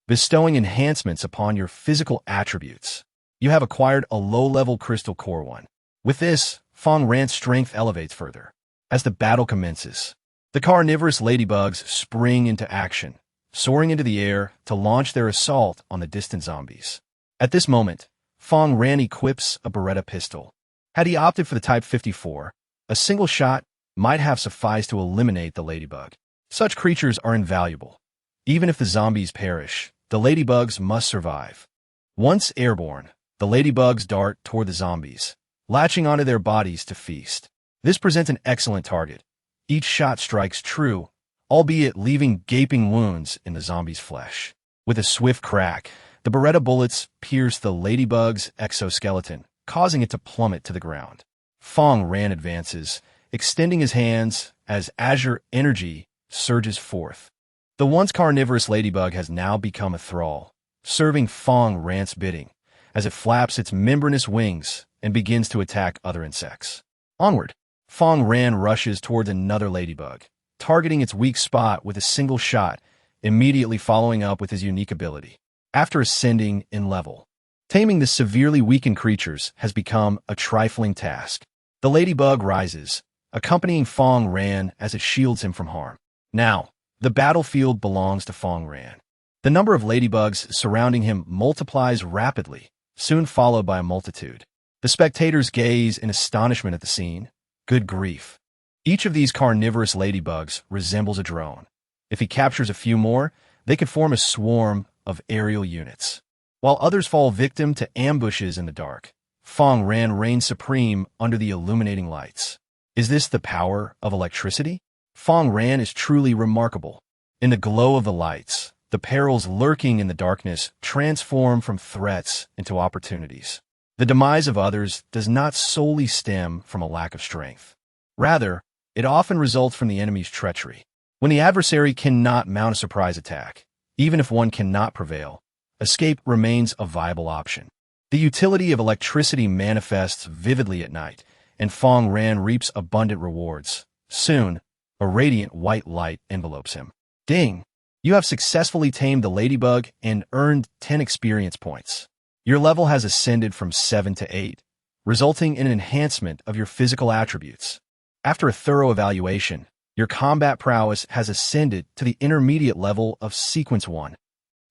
bestowing enhancements upon your physical attributes. You have acquired a low-level crystal core one. With this, Fang Ran's strength elevates further. As the battle commences, the carnivorous ladybugs spring into action, soaring into the air to launch their assault on the distant zombies. At this moment, Fang Ran equips a Beretta pistol. Had he opted for the Type 54, a single shot might have sufficed to eliminate the ladybug. Such creatures are invaluable. Even if the zombies perish, the ladybugs must survive. Once airborne, the ladybugs dart toward the zombies, latching onto their bodies to feast. This presents an excellent target. Each shot strikes true, albeit leaving gaping wounds in the zombie's flesh. With a swift crack, the Beretta bullets pierce the ladybug's exoskeleton, causing it to plummet to the ground. Fang Ran advances, extending his hands as azure energy surges forth. The once carnivorous ladybug has now become a thrall, serving Fang Ran's bidding as it flaps its membranous wings and begins to attack other insects. Onward, Fang Ran rushes towards another ladybug, targeting its weak spot with a single shot, immediately following up with his unique ability. After ascending in level, taming the severely weakened creatures has become a trifling task. The ladybug rises, accompanying Fang Ran as it shields him from harm. Now, the battlefield belongs to Fang Ran. The number of ladybugs surrounding him multiplies rapidly, soon followed by a multitude. The spectators gaze in astonishment at the scene. Good grief. Each of these carnivorous ladybugs resembles a drone. If he captures a few more, they could form a swarm of aerial units. While others fall victim to ambushes in the dark, Fang Ran reigns supreme under the illuminating lights. Is this the power of electricity? Fang Ran is truly remarkable. In the glow of the lights, the perils lurking in the darkness transform from threats into opportunities. The demise of others does not solely stem from a lack of strength. Rather, it often results from the enemy's treachery. When the adversary cannot mount a surprise attack, even if one cannot prevail, escape remains a viable option. The utility of electricity manifests vividly at night, and Fang Ran reaps abundant rewards. Soon, a radiant white light envelopes him. Ding! You have successfully tamed the ladybug and earned 10 experience points. Your level has ascended from 7 to 8, resulting in an enhancement of your physical attributes. After a thorough evaluation, your combat prowess has ascended to the intermediate level of Sequence 1.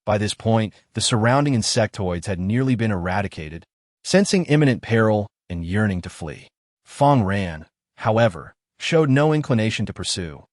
By this point, the surrounding insectoids had nearly been eradicated, sensing imminent peril and yearning to flee. Fang Ran, however, showed no inclination to pursue,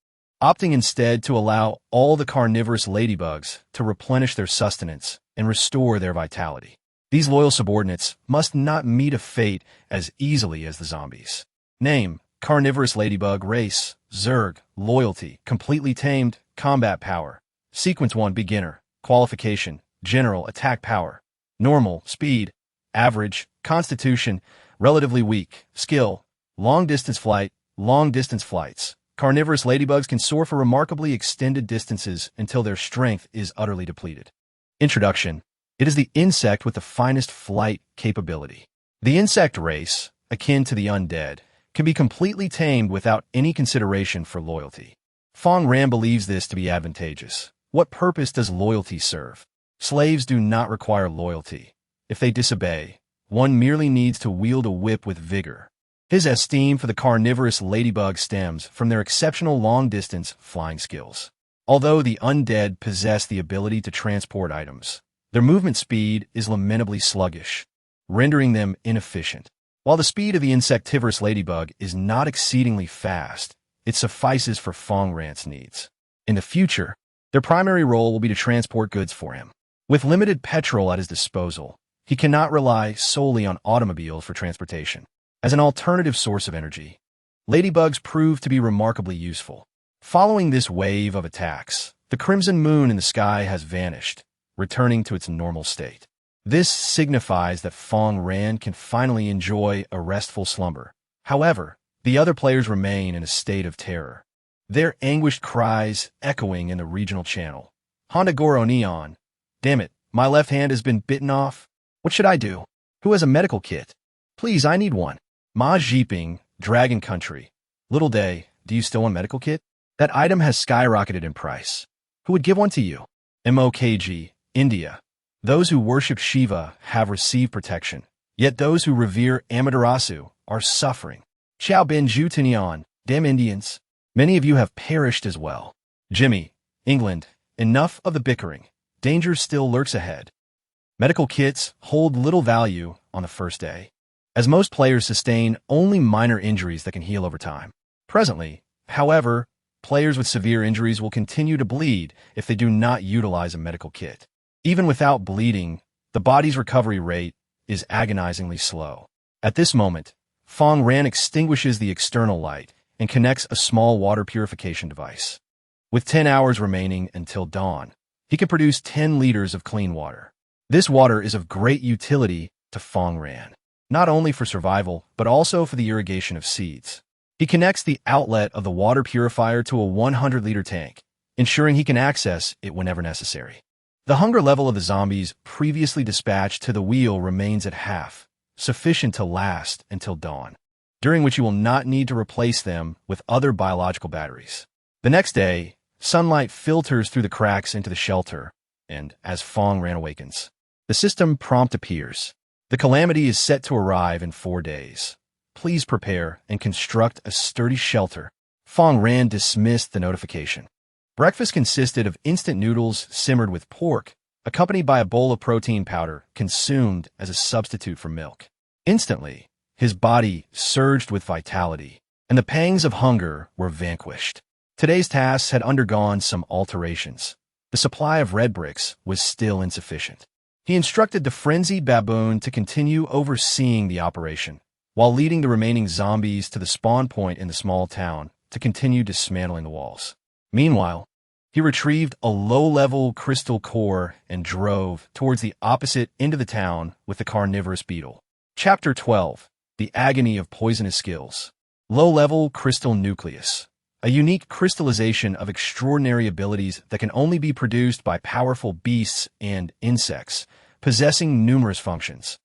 opting instead to allow all the carnivorous ladybugs to replenish their sustenance and restore their vitality. These loyal subordinates must not meet a fate as easily as the zombies. Name: carnivorous ladybug. Race: Zerg. Loyalty: completely tamed. Combat power: Sequence 1 beginner. Qualification: general. Attack power: normal. Speed: average. Constitution: relatively weak. Skill: long distance flight. Long distance flights. Carnivorous ladybugs can soar for remarkably extended distances until their strength is utterly depleted. Introduction: it is the insect with the finest flight capability. The insect race, akin to the undead, can be completely tamed without any consideration for loyalty. Fang Ran believes this to be advantageous. What purpose does loyalty serve? Slaves do not require loyalty. If they disobey, one merely needs to wield a whip with vigor. His esteem for the carnivorous ladybug stems from their exceptional long-distance flying skills. Although the undead possess the ability to transport items, their movement speed is lamentably sluggish, rendering them inefficient. While the speed of the insectivorous ladybug is not exceedingly fast, it suffices for Fang Ran's needs. In the future, their primary role will be to transport goods for him. With limited petrol at his disposal, he cannot rely solely on automobiles for transportation. As an alternative source of energy, ladybugs prove to be remarkably useful. Following this wave of attacks, the crimson moon in the sky has vanished, returning to its normal state. This signifies that Fang Ran can finally enjoy a restful slumber. However, the other players remain in a state of terror, their anguished cries echoing in the regional channel. Honda Goro Neon. Damn it, my left hand has been bitten off. What should I do? Who has a medical kit? Please, I need one. Ma Jeeping, Dragon Country. Little Day, do you still want a medical kit? That item has skyrocketed in price. Who would give one to you? MOKG, India. Those who worship Shiva have received protection, yet those who revere Amaterasu are suffering. Ciao Benju Tinyan, damn Indians. Many of you have perished as well. Jimmy, England, enough of the bickering. Danger still lurks ahead. Medical kits hold little value on the first day, as most players sustain only minor injuries that can heal over time. Presently, however, players with severe injuries will continue to bleed if they do not utilize a medical kit. Even without bleeding, the body's recovery rate is agonizingly slow. At this moment, Fang Ran extinguishes the external light and connects a small water purification device. With 10 hours remaining until dawn, he can produce 10 liters of clean water. This water is of great utility to Fang Ran, not only for survival, but also for the irrigation of seeds. He connects the outlet of the water purifier to a 100-liter tank, ensuring he can access it whenever necessary. The hunger level of the zombies previously dispatched to the wheel remains at half, sufficient to last until dawn, during which you will not need to replace them with other biological batteries. The next day, sunlight filters through the cracks into the shelter, and as Fang Ran awakens, the system prompt appears. The calamity is set to arrive in 4 days. Please prepare and construct a sturdy shelter. Fang Ran dismissed the notification. Breakfast consisted of instant noodles simmered with pork, accompanied by a bowl of protein powder consumed as a substitute for milk. Instantly, his body surged with vitality, and the pangs of hunger were vanquished. Today's tasks had undergone some alterations. The supply of red bricks was still insufficient. He instructed the frenzied baboon to continue overseeing the operation, while leading the remaining zombies to the spawn point in the small town to continue dismantling the walls. Meanwhile, he retrieved a low-level crystal core and drove towards the opposite end of the town with the carnivorous beetle. Chapter 12. The Agony of Poisonous Skills. Low-level crystal nucleus. A unique crystallization of extraordinary abilities that can only be produced by powerful beasts and insects, possessing numerous functions.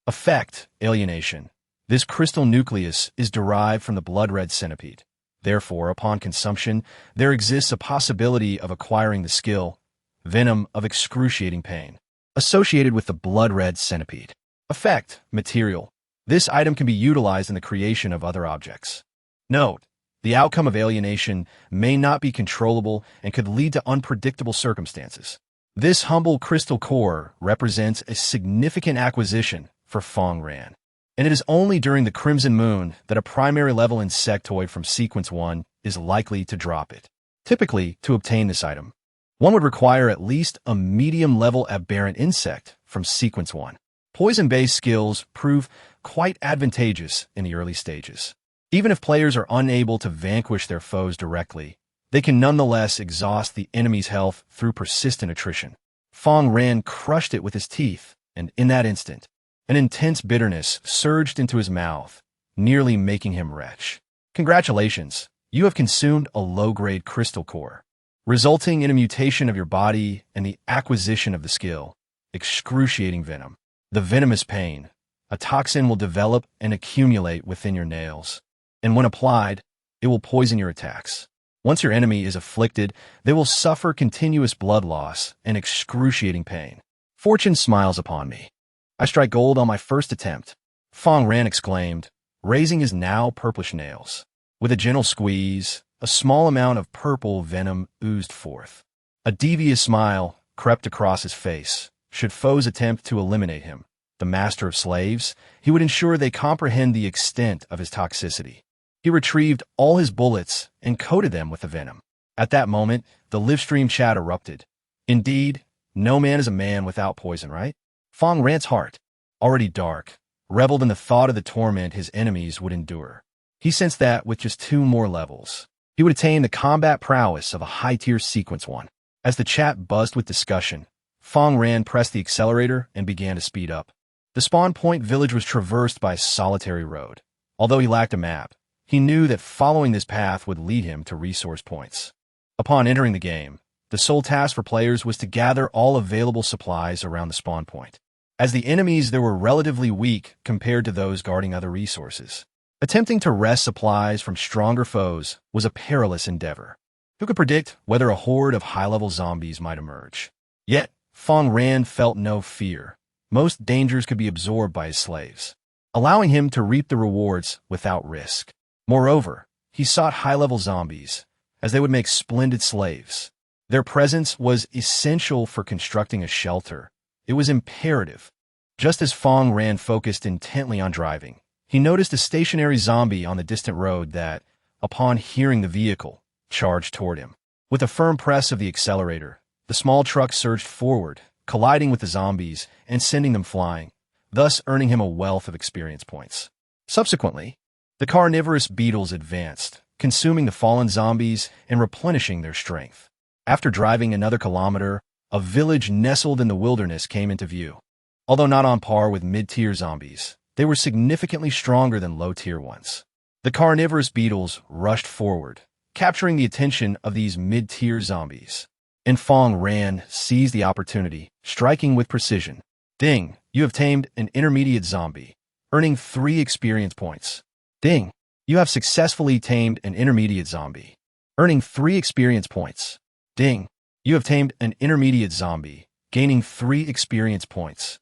Effect: alienation. This crystal nucleus is derived from the blood-red centipede. Therefore, upon consumption, there exists a possibility of acquiring the skill, venom of excruciating pain, associated with the blood-red centipede. Effect: material. This item can be utilized in the creation of other objects. Note: the outcome of alienation may not be controllable and could lead to unpredictable circumstances. This humble crystal core represents a significant acquisition for Fang Ran, and it is only during the Crimson Moon that a primary-level insectoid from Sequence 1 is likely to drop it. Typically, to obtain this item, one would require at least a medium-level aberrant insect from Sequence 1. Poison-based skills prove quite advantageous in the early stages. Even if players are unable to vanquish their foes directly, they can nonetheless exhaust the enemy's health through persistent attrition. Fang Ran crushed it with his teeth, and in that instant, an intense bitterness surged into his mouth, nearly making him retch. Congratulations, you have consumed a low-grade crystal core, resulting in a mutation of your body and the acquisition of the skill, excruciating venom. The venomous pain, a toxin will develop and accumulate within your nails, and when applied, it will poison your attacks. Once your enemy is afflicted, they will suffer continuous blood loss and excruciating pain. Fortune smiles upon me. I strike gold on my first attempt, Fang Ran exclaimed, raising his now purplish nails. With a gentle squeeze, a small amount of purple venom oozed forth. A devious smile crept across his face. Should foes attempt to eliminate him, the master of slaves, he would ensure they comprehend the extent of his toxicity. He retrieved all his bullets and coated them with the venom. At that moment, the livestream chat erupted. Indeed, no man is a man without poison, right? Fang Ran's heart, already dark, reveled in the thought of the torment his enemies would endure. He sensed that with just 2 more levels, he would attain the combat prowess of a high-tier Sequence 1. As the chat buzzed with discussion, Fang Ran pressed the accelerator and began to speed up. The spawn point village was traversed by a solitary road. Although he lacked a map, he knew that following this path would lead him to resource points. Upon entering the game, the sole task for players was to gather all available supplies around the spawn point. As the enemies there were relatively weak compared to those guarding other resources, attempting to wrest supplies from stronger foes was a perilous endeavor. Who could predict whether a horde of high-level zombies might emerge? Yet, Fang Ran felt no fear. Most dangers could be absorbed by his slaves, allowing him to reap the rewards without risk. Moreover, he sought high-level zombies, as they would make splendid slaves. Their presence was essential for constructing a shelter. It was imperative. Just as Fang Ran focused intently on driving, he noticed a stationary zombie on the distant road that, upon hearing the vehicle, charged toward him. With a firm press of the accelerator, the small truck surged forward, colliding with the zombies and sending them flying, thus earning him a wealth of experience points. Subsequently, the carnivorous beetles advanced, consuming the fallen zombies and replenishing their strength. After driving another kilometer, a village nestled in the wilderness came into view. Although not on par with mid-tier zombies, they were significantly stronger than low-tier ones. The carnivorous beetles rushed forward, capturing the attention of these mid-tier zombies. And Fang Ran seized the opportunity, striking with precision. Ding, you have tamed an intermediate zombie, earning 3 experience points. Ding, you have successfully tamed an intermediate zombie, earning 3 experience points. Ding, you have tamed an intermediate zombie, gaining 3 experience points.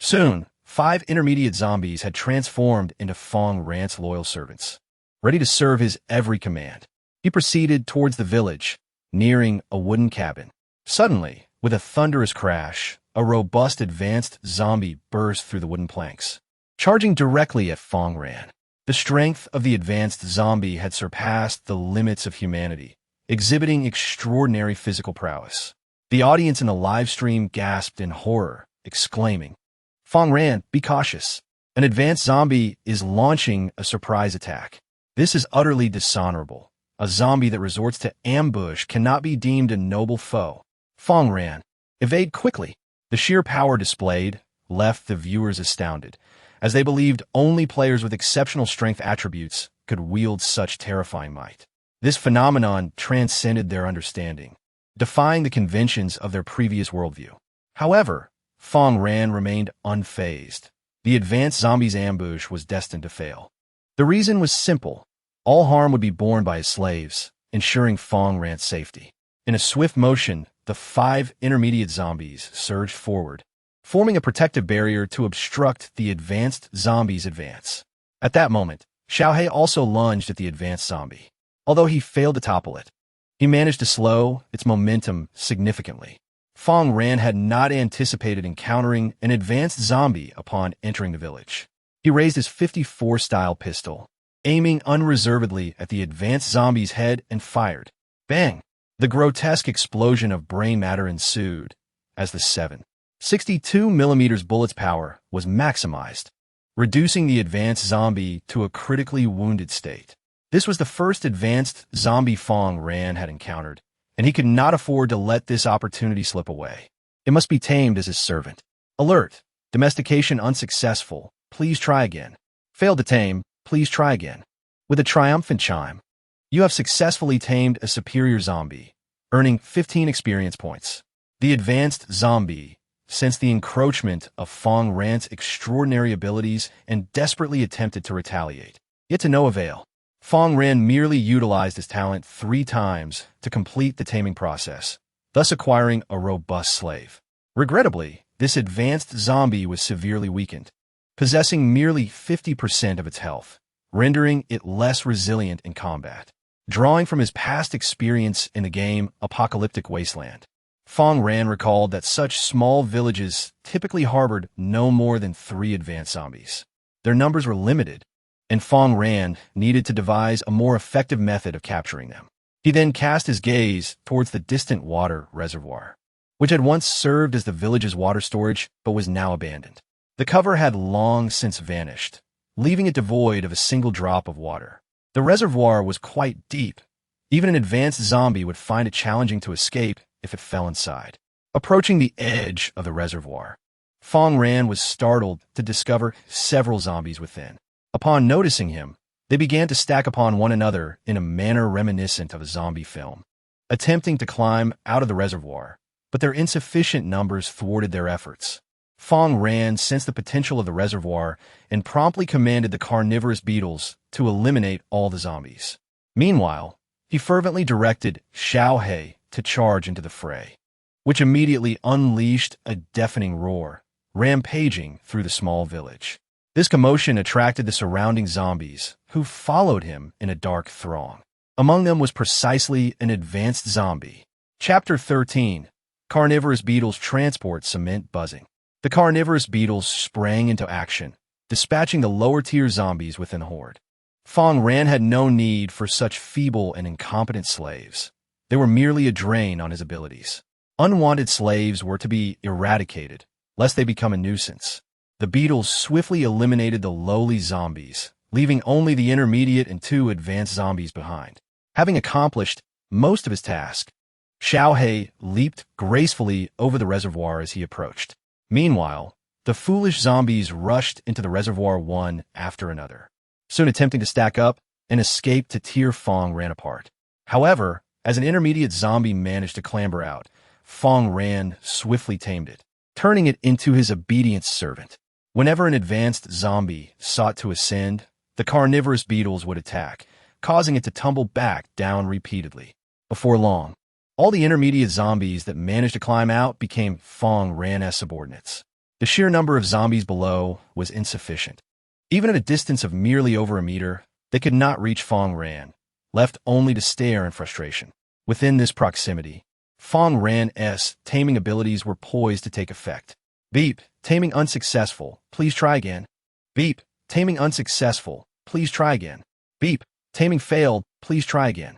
Soon, 5 intermediate zombies had transformed into Fang Ran's loyal servants, ready to serve his every command. He proceeded towards the village, nearing a wooden cabin. Suddenly, with a thunderous crash, a robust advanced zombie burst through the wooden planks, charging directly at Fang Ran. The strength of the advanced zombie had surpassed the limits of humanity, exhibiting extraordinary physical prowess. The audience in the live stream gasped in horror, exclaiming, "Fang Ran, be cautious. An advanced zombie is launching a surprise attack. This is utterly dishonorable. A zombie that resorts to ambush cannot be deemed a noble foe." Fang Ran, evade quickly. The sheer power displayed left the viewers astounded, as they believed only players with exceptional strength attributes could wield such terrifying might. This phenomenon transcended their understanding, defying the conventions of their previous worldview. However, Fang Ran remained unfazed. The advanced zombie's ambush was destined to fail. The reason was simple. All harm would be borne by his slaves, ensuring Fang Ran's safety. In a swift motion, the 5 intermediate zombies surged forward, forming a protective barrier to obstruct the advanced zombie's advance. At that moment, Xiaohe also lunged at the advanced zombie. Although he failed to topple it, he managed to slow its momentum significantly. Fang Ran had not anticipated encountering an advanced zombie upon entering the village. He raised his 54-style pistol, aiming unreservedly at the advanced zombie's head and fired. Bang! The grotesque explosion of brain matter ensued as the 7.62mm bullet's power was maximized, reducing the advanced zombie to a critically wounded state. This was the first advanced zombie Fang Ran had encountered, and he could not afford to let this opportunity slip away. It must be tamed as his servant. Alert! Domestication unsuccessful. Please try again. Failed to tame. Please try again. With a triumphant chime, you have successfully tamed a superior zombie, earning 15 experience points. The advanced zombie sensed the encroachment of Fang Ran's extraordinary abilities and desperately attempted to retaliate, yet to no avail. Fang Ran merely utilized his talent 3 times to complete the taming process, thus acquiring a robust slave. Regrettably, this advanced zombie was severely weakened, possessing merely 50% of its health, rendering it less resilient in combat. Drawing from his past experience in the game Apocalyptic Wasteland, Fang Ran recalled that such small villages typically harbored no more than 3 advanced zombies. Their numbers were limited, and Fang Ran needed to devise a more effective method of capturing them. He then cast his gaze towards the distant water reservoir, which had once served as the village's water storage but was now abandoned. The cover had long since vanished, leaving it devoid of a single drop of water. The reservoir was quite deep. Even an advanced zombie would find it challenging to escape if it fell inside. Approaching the edge of the reservoir, Fang Ran was startled to discover several zombies within. Upon noticing him, they began to stack upon one another in a manner reminiscent of a zombie film, attempting to climb out of the reservoir, but their insufficient numbers thwarted their efforts. Fang Ran sensed the potential of the reservoir and promptly commanded the carnivorous beetles to eliminate all the zombies. Meanwhile, he fervently directed Xiaohe to charge into the fray. which immediately unleashed a deafening roar, rampaging through the small village. This commotion attracted the surrounding zombies, who followed him in a dark throng. Among them was precisely an advanced zombie. Chapter 13. Carnivorous Beetles Transport Cement Buzzing. The carnivorous beetles sprang into action, dispatching the lower-tier zombies within the horde. Fang Ran had no need for such feeble and incompetent slaves. They were merely a drain on his abilities. Unwanted slaves were to be eradicated, lest they become a nuisance. The beetles swiftly eliminated the lowly zombies, leaving only the intermediate and 2 advanced zombies behind. Having accomplished most of his task, Xiaohei leaped gracefully over the reservoir as he approached. Meanwhile, the foolish zombies rushed into the reservoir one after another, soon attempting to stack up and escape to tear Fang Ran apart. However, as an intermediate zombie managed to clamber out, Fang Ran swiftly tamed it, turning it into his obedient servant. Whenever an advanced zombie sought to ascend, the carnivorous beetles would attack, causing it to tumble back down repeatedly. Before long, all the intermediate zombies that managed to climb out became Fang Ran's subordinates. The sheer number of zombies below was insufficient. Even at a distance of merely over a meter, they could not reach Fang Ran, left only to stare in frustration. Within this proximity, Fang Ran's taming abilities were poised to take effect. Beep, taming unsuccessful, please try again. Beep, taming unsuccessful, please try again. Beep, taming failed, please try again.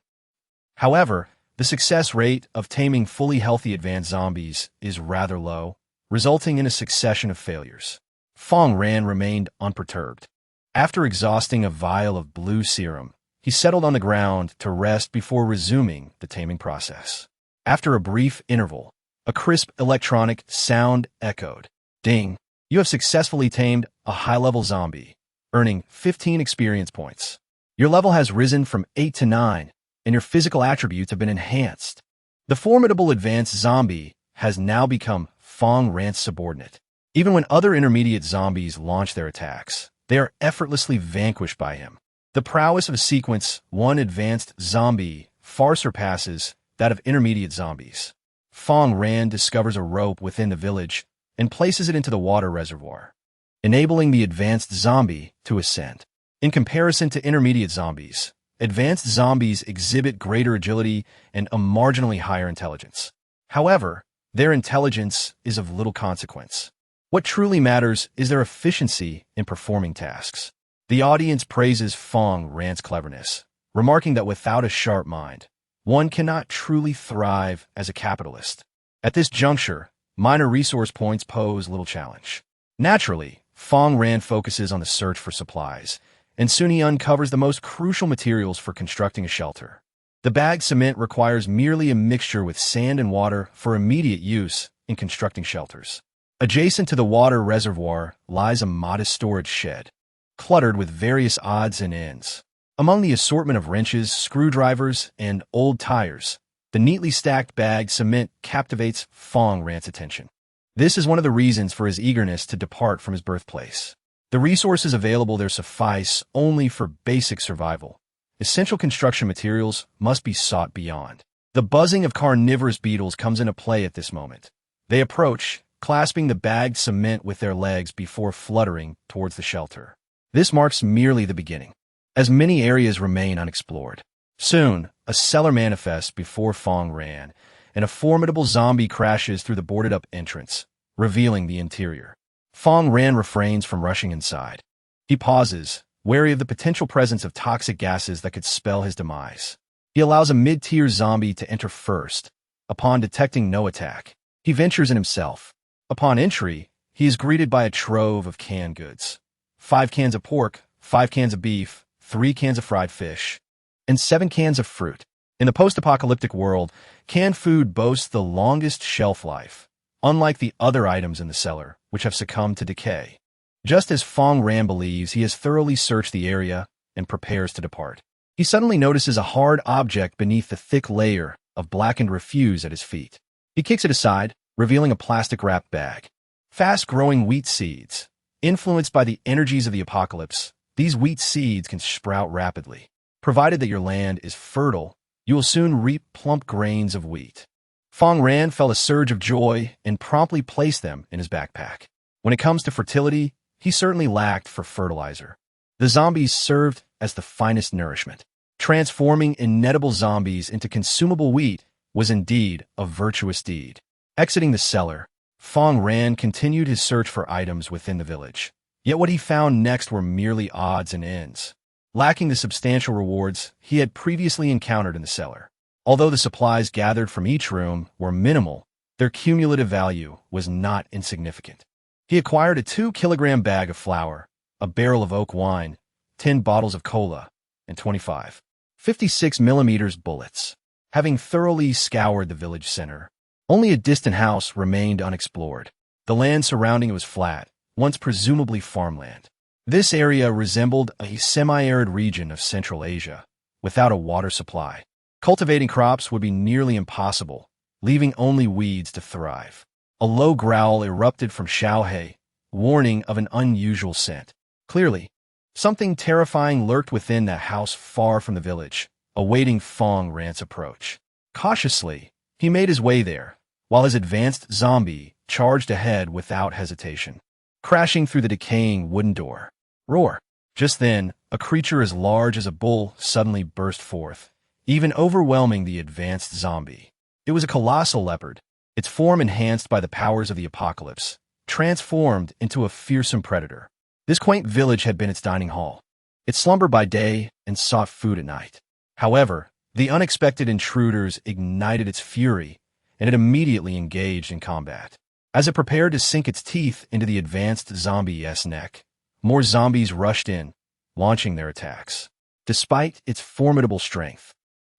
However, the success rate of taming fully healthy advanced zombies is rather low, resulting in a succession of failures. Fang Ran remained unperturbed. After exhausting a vial of blue serum, he settled on the ground to rest before resuming the taming process. After a brief interval, a crisp electronic sound echoed. Ding! You have successfully tamed a high-level zombie, earning 15 experience points. Your level has risen from 8 to 9, and your physical attributes have been enhanced. The formidable advanced zombie has now become Fang Ran's subordinate. Even when other intermediate zombies launch their attacks, they are effortlessly vanquished by him. The prowess of Sequence 1 advanced zombie far surpasses that of intermediate zombies. Fang Ran discovers a rope within the village and places it into the water reservoir, enabling the advanced zombie to ascend. In comparison to intermediate zombies, advanced zombies exhibit greater agility and a marginally higher intelligence. However, their intelligence is of little consequence. What truly matters is their efficiency in performing tasks. The audience praises Fang Ran's cleverness, remarking that without a sharp mind, one cannot truly thrive as a capitalist. At this juncture, minor resource points pose little challenge. Naturally, Fang Ran focuses on the search for supplies, and soon he uncovers the most crucial materials for constructing a shelter. The bagged cement requires merely a mixture with sand and water for immediate use in constructing shelters. Adjacent to the water reservoir lies a modest storage shed, cluttered with various odds and ends. Among the assortment of wrenches, screwdrivers, and old tires, the neatly stacked bagged cement captivates Fang Ran's attention. This is one of the reasons for his eagerness to depart from his birthplace. The resources available there suffice only for basic survival. Essential construction materials must be sought beyond. The buzzing of carnivorous beetles comes into play at this moment. They approach, clasping the bagged cement with their legs before fluttering towards the shelter. This marks merely the beginning, as many areas remain unexplored. Soon, a cellar manifests before Fang Ran, and a formidable zombie crashes through the boarded-up entrance, revealing the interior. Fang Ran refrains from rushing inside. He pauses, wary of the potential presence of toxic gases that could spell his demise. He allows a mid-tier zombie to enter first. Upon detecting no attack, he ventures in himself. Upon entry, he is greeted by a trove of canned goods. 5 cans of pork, 5 cans of beef, 3 cans of fried fish, and 7 cans of fruit. In the post-apocalyptic world, canned food boasts the longest shelf life, unlike the other items in the cellar, which have succumbed to decay. Just as Fang Ran believes he has thoroughly searched the area and prepares to depart, he suddenly notices a hard object beneath the thick layer of blackened refuse at his feet. He kicks it aside, revealing a plastic-wrapped bag. Fast-growing wheat seeds. Influenced by the energies of the apocalypse, these wheat seeds can sprout rapidly. Provided that your land is fertile, you will soon reap plump grains of wheat. Fang Ran felt a surge of joy and promptly placed them in his backpack. When it comes to fertility, he certainly lacked for fertilizer. The zombies served as the finest nourishment. Transforming inedible zombies into consumable wheat was indeed a virtuous deed. Exiting the cellar, Fang Ran continued his search for items within the village. Yet what he found next were merely odds and ends, lacking the substantial rewards he had previously encountered in the cellar. Although the supplies gathered from each room were minimal, their cumulative value was not insignificant. He acquired a 2-kilogram bag of flour, a barrel of oak wine, 10 bottles of cola, and 25 56mm bullets. Having thoroughly scoured the village center, only a distant house remained unexplored. The land surrounding it was flat, once presumably farmland. This area resembled a semi-arid region of Central Asia, without a water supply. Cultivating crops would be nearly impossible, leaving only weeds to thrive. A low growl erupted from Xiaohei, warning of an unusual scent. Clearly, something terrifying lurked within that house far from the village, awaiting Fang Ran's approach. Cautiously, he made his way there, while his advanced zombie charged ahead without hesitation, crashing through the decaying wooden door. Roar! Just then, a creature as large as a bull suddenly burst forth, even overwhelming the advanced zombie. It was a colossal leopard, its form enhanced by the powers of the apocalypse, transformed into a fearsome predator. This quaint village had been its dining hall. It slumbered by day and sought food at night. However, the unexpected intruders ignited its fury, and it immediately engaged in combat. As it prepared to sink its teeth into the advanced zombie's neck, more zombies rushed in, launching their attacks. Despite its formidable strength,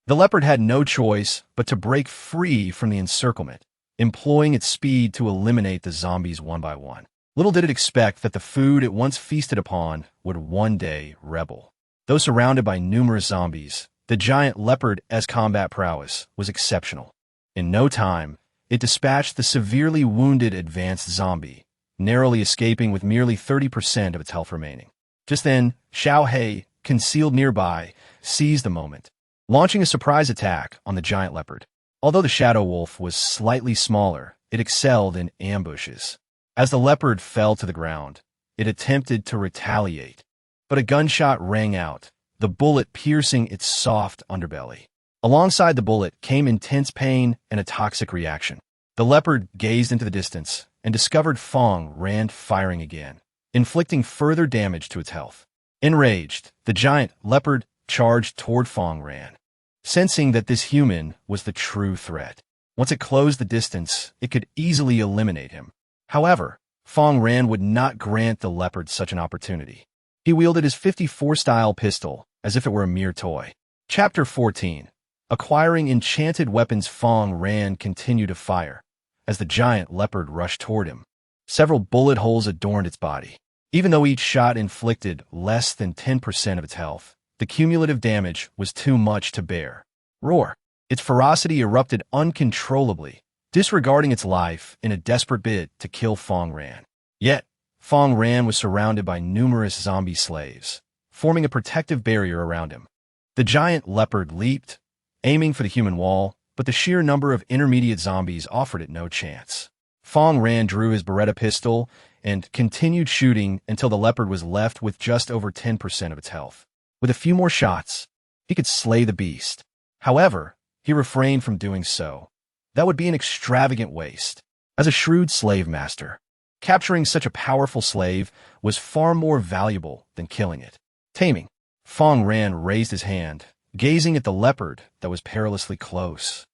the leopard had no choice but to break free from the encirclement, employing its speed to eliminate the zombies one by one. Little did it expect that the food it once feasted upon would one day rebel. Though surrounded by numerous zombies, the giant leopard's combat prowess was exceptional. In no time, it dispatched the severely wounded advanced zombie, narrowly escaping with merely 30% of its health remaining. Just then, Xiaohei, concealed nearby, seized the moment, launching a surprise attack on the giant leopard. Although the shadow wolf was slightly smaller, it excelled in ambushes. As the leopard fell to the ground, it attempted to retaliate, but a gunshot rang out, the bullet piercing its soft underbelly. Alongside the bullet came intense pain and a toxic reaction. The leopard gazed into the distance and discovered Fang Ran firing again, inflicting further damage to its health. Enraged, the giant leopard charged toward Fang Ran, sensing that this human was the true threat. Once it closed the distance, it could easily eliminate him. However, Fang Ran would not grant the leopard such an opportunity. He wielded his 54-style pistol as if it were a mere toy. Chapter 14. Acquiring enchanted weapons. Fang Ran continued to fire as the giant leopard rushed toward him. Several bullet holes adorned its body. Even though each shot inflicted less than 10% of its health, the cumulative damage was too much to bear. Roar! Its ferocity erupted uncontrollably, disregarding its life in a desperate bid to kill Fang Ran. Yet, Fang Ran was surrounded by numerous zombie slaves, forming a protective barrier around him. The giant leopard leaped, aiming for the human wall, but the sheer number of intermediate zombies offered it no chance. Fang Ran drew his Beretta pistol and continued shooting until the leopard was left with just over 10% of its health. With a few more shots, he could slay the beast. However, he refrained from doing so. That would be an extravagant waste. As a shrewd slave master, capturing such a powerful slave was far more valuable than killing it. Taming. Fang Ran raised his hand, gazing at the leopard that was perilously close,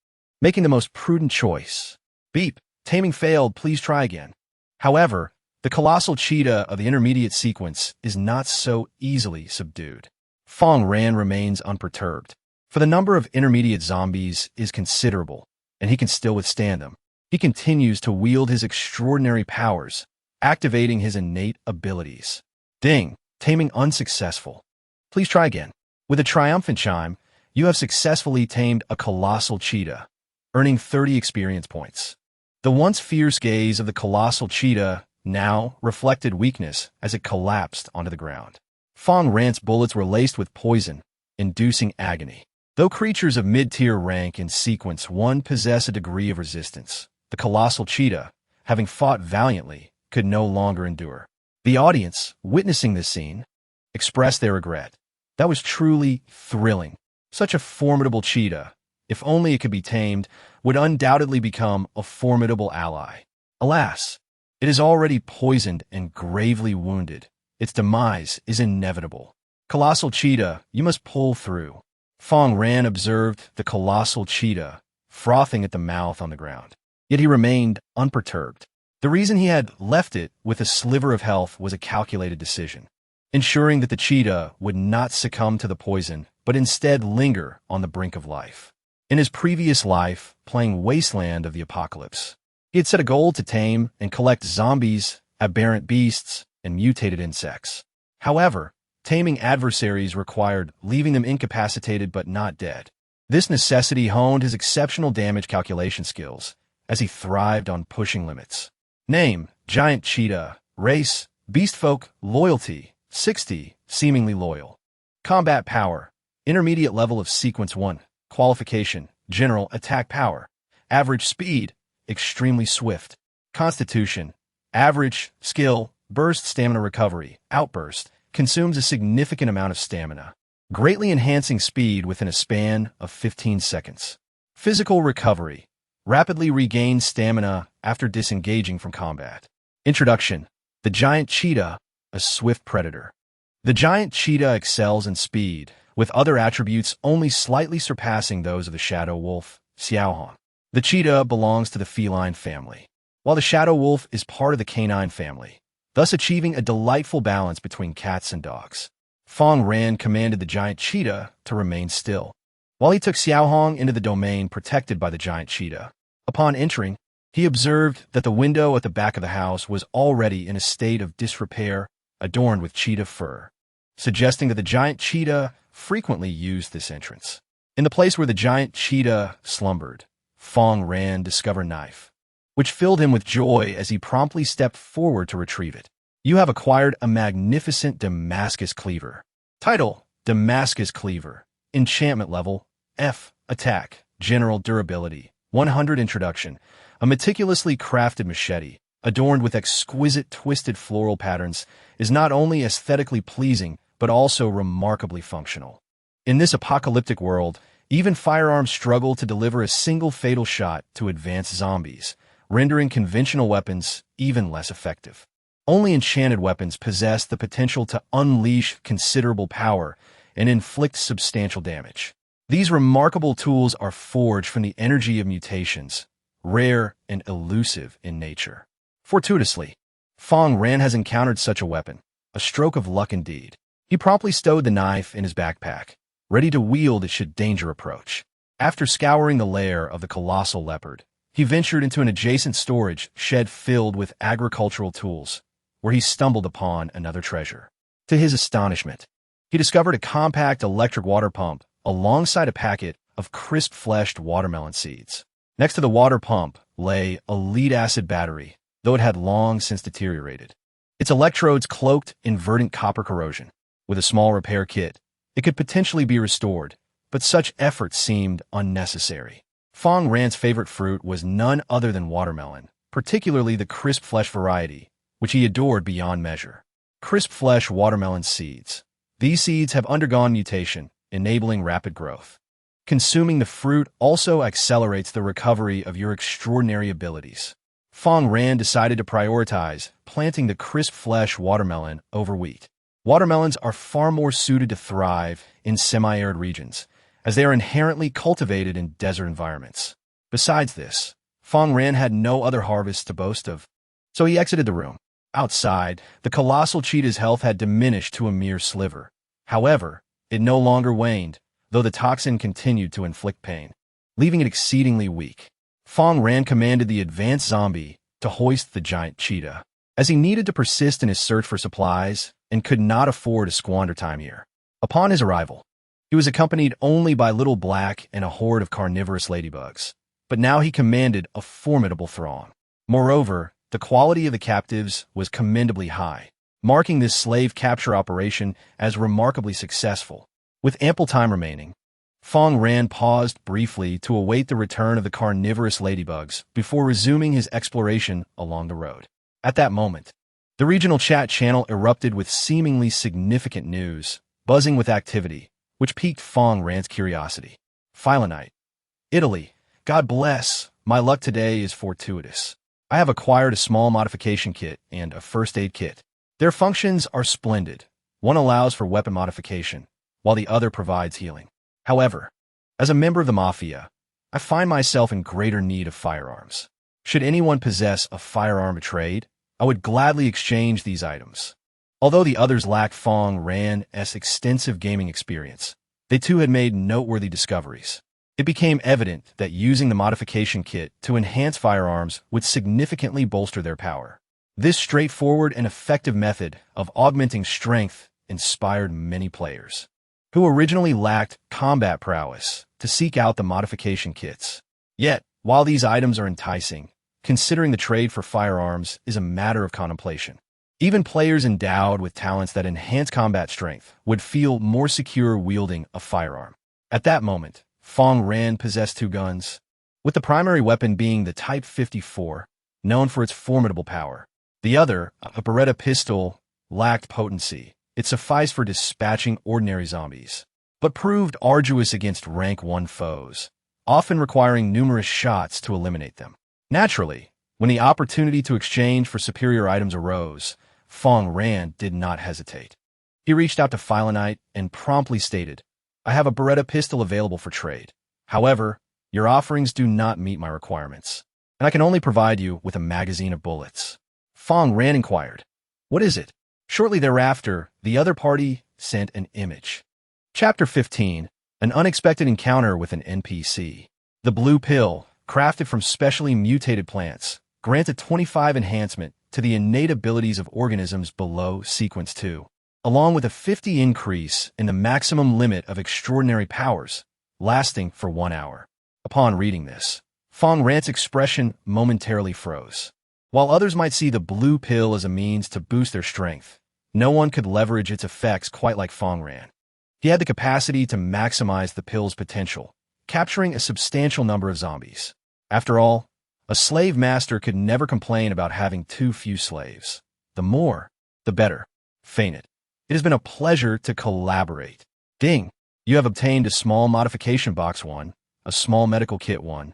making the most prudent choice. Beep. Taming failed. Please try again. However, the colossal cheetah of the intermediate sequence is not so easily subdued. Fang Ran remains unperturbed, for the number of intermediate zombies is considerable, and he can still withstand them. He continues to wield his extraordinary powers, activating his innate abilities. Ding! Taming unsuccessful. Please try again. With a triumphant chime, you have successfully tamed a colossal cheetah, earning 30 experience points. The once fierce gaze of the colossal cheetah now reflected weakness as it collapsed onto the ground. Fang Ran's bullets were laced with poison, inducing agony. Though creatures of mid-tier rank in Sequence 1 possess a degree of resistance, the colossal cheetah, having fought valiantly, could no longer endure. The audience, witnessing this scene, expressed their regret. That was truly thrilling. Such a formidable cheetah, if only it could be tamed, would undoubtedly become a formidable ally. Alas, it is already poisoned and gravely wounded. Its demise is inevitable. Colossal cheetah, you must pull through. Fang Ran observed the colossal cheetah, frothing at the mouth on the ground. Yet he remained unperturbed. The reason he had left it with a sliver of health was a calculated decision, ensuring that the cheetah would not succumb to the poison, but instead linger on the brink of life. In his previous life, playing Wasteland of the Apocalypse, he had set a goal to tame and collect zombies, aberrant beasts, and mutated insects. However, taming adversaries required leaving them incapacitated but not dead. This necessity honed his exceptional damage calculation skills, as he thrived on pushing limits. Name, Giant Cheetah. Race, Beastfolk. Loyalty, 60, seemingly loyal. Combat power, intermediate level of Sequence 1. Qualification, general attack power. Average speed, extremely swift. Constitution, average. Skill, burst stamina recovery. Outburst, consumes a significant amount of stamina, greatly enhancing speed within a span of 15 seconds. Physical recovery, rapidly regains stamina after disengaging from combat. Introduction, the giant cheetah, a swift predator. The giant cheetah excels in speed, with other attributes only slightly surpassing those of the shadow wolf, Xiaohong. The cheetah belongs to the feline family, while the shadow wolf is part of the canine family, thus achieving a delightful balance between cats and dogs. Fang Ran commanded the giant cheetah to remain still, while he took Xiaohong into the domain protected by the giant cheetah. Upon entering, he observed that the window at the back of the house was already in a state of disrepair, adorned with cheetah fur, suggesting that the giant cheetah frequently used this entrance. In the place where the giant cheetah slumbered, Fang Ran discovered a knife, which filled him with joy as he promptly stepped forward to retrieve it. You have acquired a magnificent Damascus cleaver. Title, Damascus Cleaver. Enchantment level, F. Attack, general durability, 100. Introduction, a meticulously crafted machete, adorned with exquisite twisted floral patterns, is not only aesthetically pleasing, but also remarkably functional. In this apocalyptic world, even firearms struggle to deliver a single fatal shot to advanced zombies, rendering conventional weapons even less effective. Only enchanted weapons possess the potential to unleash considerable power and inflict substantial damage. These remarkable tools are forged from the energy of mutations, rare and elusive in nature. Fortuitously, Fang Ran has encountered such a weapon, a stroke of luck indeed. He promptly stowed the knife in his backpack, ready to wield it should danger approach. After scouring the lair of the colossal leopard, he ventured into an adjacent storage shed filled with agricultural tools, where he stumbled upon another treasure. To his astonishment, he discovered a compact electric water pump alongside a packet of crisp-fleshed watermelon seeds. Next to the water pump lay a lead-acid battery, though it had long since deteriorated. Its electrodes cloaked in verdant copper corrosion. With a small repair kit, it could potentially be restored, but such effort seemed unnecessary. Fang Ran's favorite fruit was none other than watermelon, particularly the crisp flesh variety, which he adored beyond measure. Crisp flesh watermelon seeds. These seeds have undergone mutation, enabling rapid growth. Consuming the fruit also accelerates the recovery of your extraordinary abilities. Fang Ran decided to prioritize planting the crisp flesh watermelon over wheat. Watermelons are far more suited to thrive in semi-arid regions, as they are inherently cultivated in desert environments. Besides this, Fang Ran had no other harvests to boast of, so he exited the room. Outside, the colossal cheetah's health had diminished to a mere sliver. However, it no longer waned, though the toxin continued to inflict pain, leaving it exceedingly weak. Fang Ran commanded the advanced zombie to hoist the giant cheetah, as he needed to persist in his search for supplies and could not afford to squander time here. Upon his arrival, he was accompanied only by Little Black and a horde of carnivorous ladybugs, but now he commanded a formidable throng. Moreover, the quality of the captives was commendably high, marking this slave capture operation as remarkably successful. With ample time remaining, Fang Ran paused briefly to await the return of the carnivorous ladybugs before resuming his exploration along the road. At that moment, the regional chat channel erupted with seemingly significant news, buzzing with activity, which piqued Fang Ran's curiosity. Philonite. Italy. God bless. My luck today is fortuitous. I have acquired a small modification kit and a first aid kit. Their functions are splendid. One allows for weapon modification, while the other provides healing. However, as a member of the Mafia, I find myself in greater need of firearms. Should anyone possess a firearm of trade, I would gladly exchange these items. Although the others lacked Fang Ran's extensive gaming experience, they too had made noteworthy discoveries. It became evident that using the modification kit to enhance firearms would significantly bolster their power. This straightforward and effective method of augmenting strength inspired many players who originally lacked combat prowess to seek out the modification kits. Yet, while these items are enticing, considering the trade for firearms is a matter of contemplation. Even players endowed with talents that enhance combat strength would feel more secure wielding a firearm. At that moment, Fang Ran possessed two guns, with the primary weapon being the Type 54, known for its formidable power. The other, a Beretta pistol, lacked potency. It sufficed for dispatching ordinary zombies, but proved arduous against rank 1 foes, often requiring numerous shots to eliminate them. Naturally, when the opportunity to exchange for superior items arose, Fang Ran did not hesitate. He reached out to Philonite and promptly stated, I have a Beretta pistol available for trade. However, your offerings do not meet my requirements, and I can only provide you with a magazine of bullets. Fang Ran inquired, what is it? Shortly thereafter, the other party sent an image. Chapter 15, An Unexpected Encounter with an NPC. The blue pill, crafted from specially mutated plants, granted 25 enhancement to the innate abilities of organisms below Sequence 2, along with a 50 increase in the maximum limit of extraordinary powers, lasting for 1 hour. Upon reading this, Fang Ran's expression momentarily froze. While others might see the blue pill as a means to boost their strength, no one could leverage its effects quite like Fang Ran. He had the capacity to maximize the pill's potential, capturing a substantial number of zombies. After all, a slave master could never complain about having too few slaves. The more, the better. Fainted. It has been a pleasure to collaborate. Ding! You have obtained a small modification box 1, a small medical kit 1,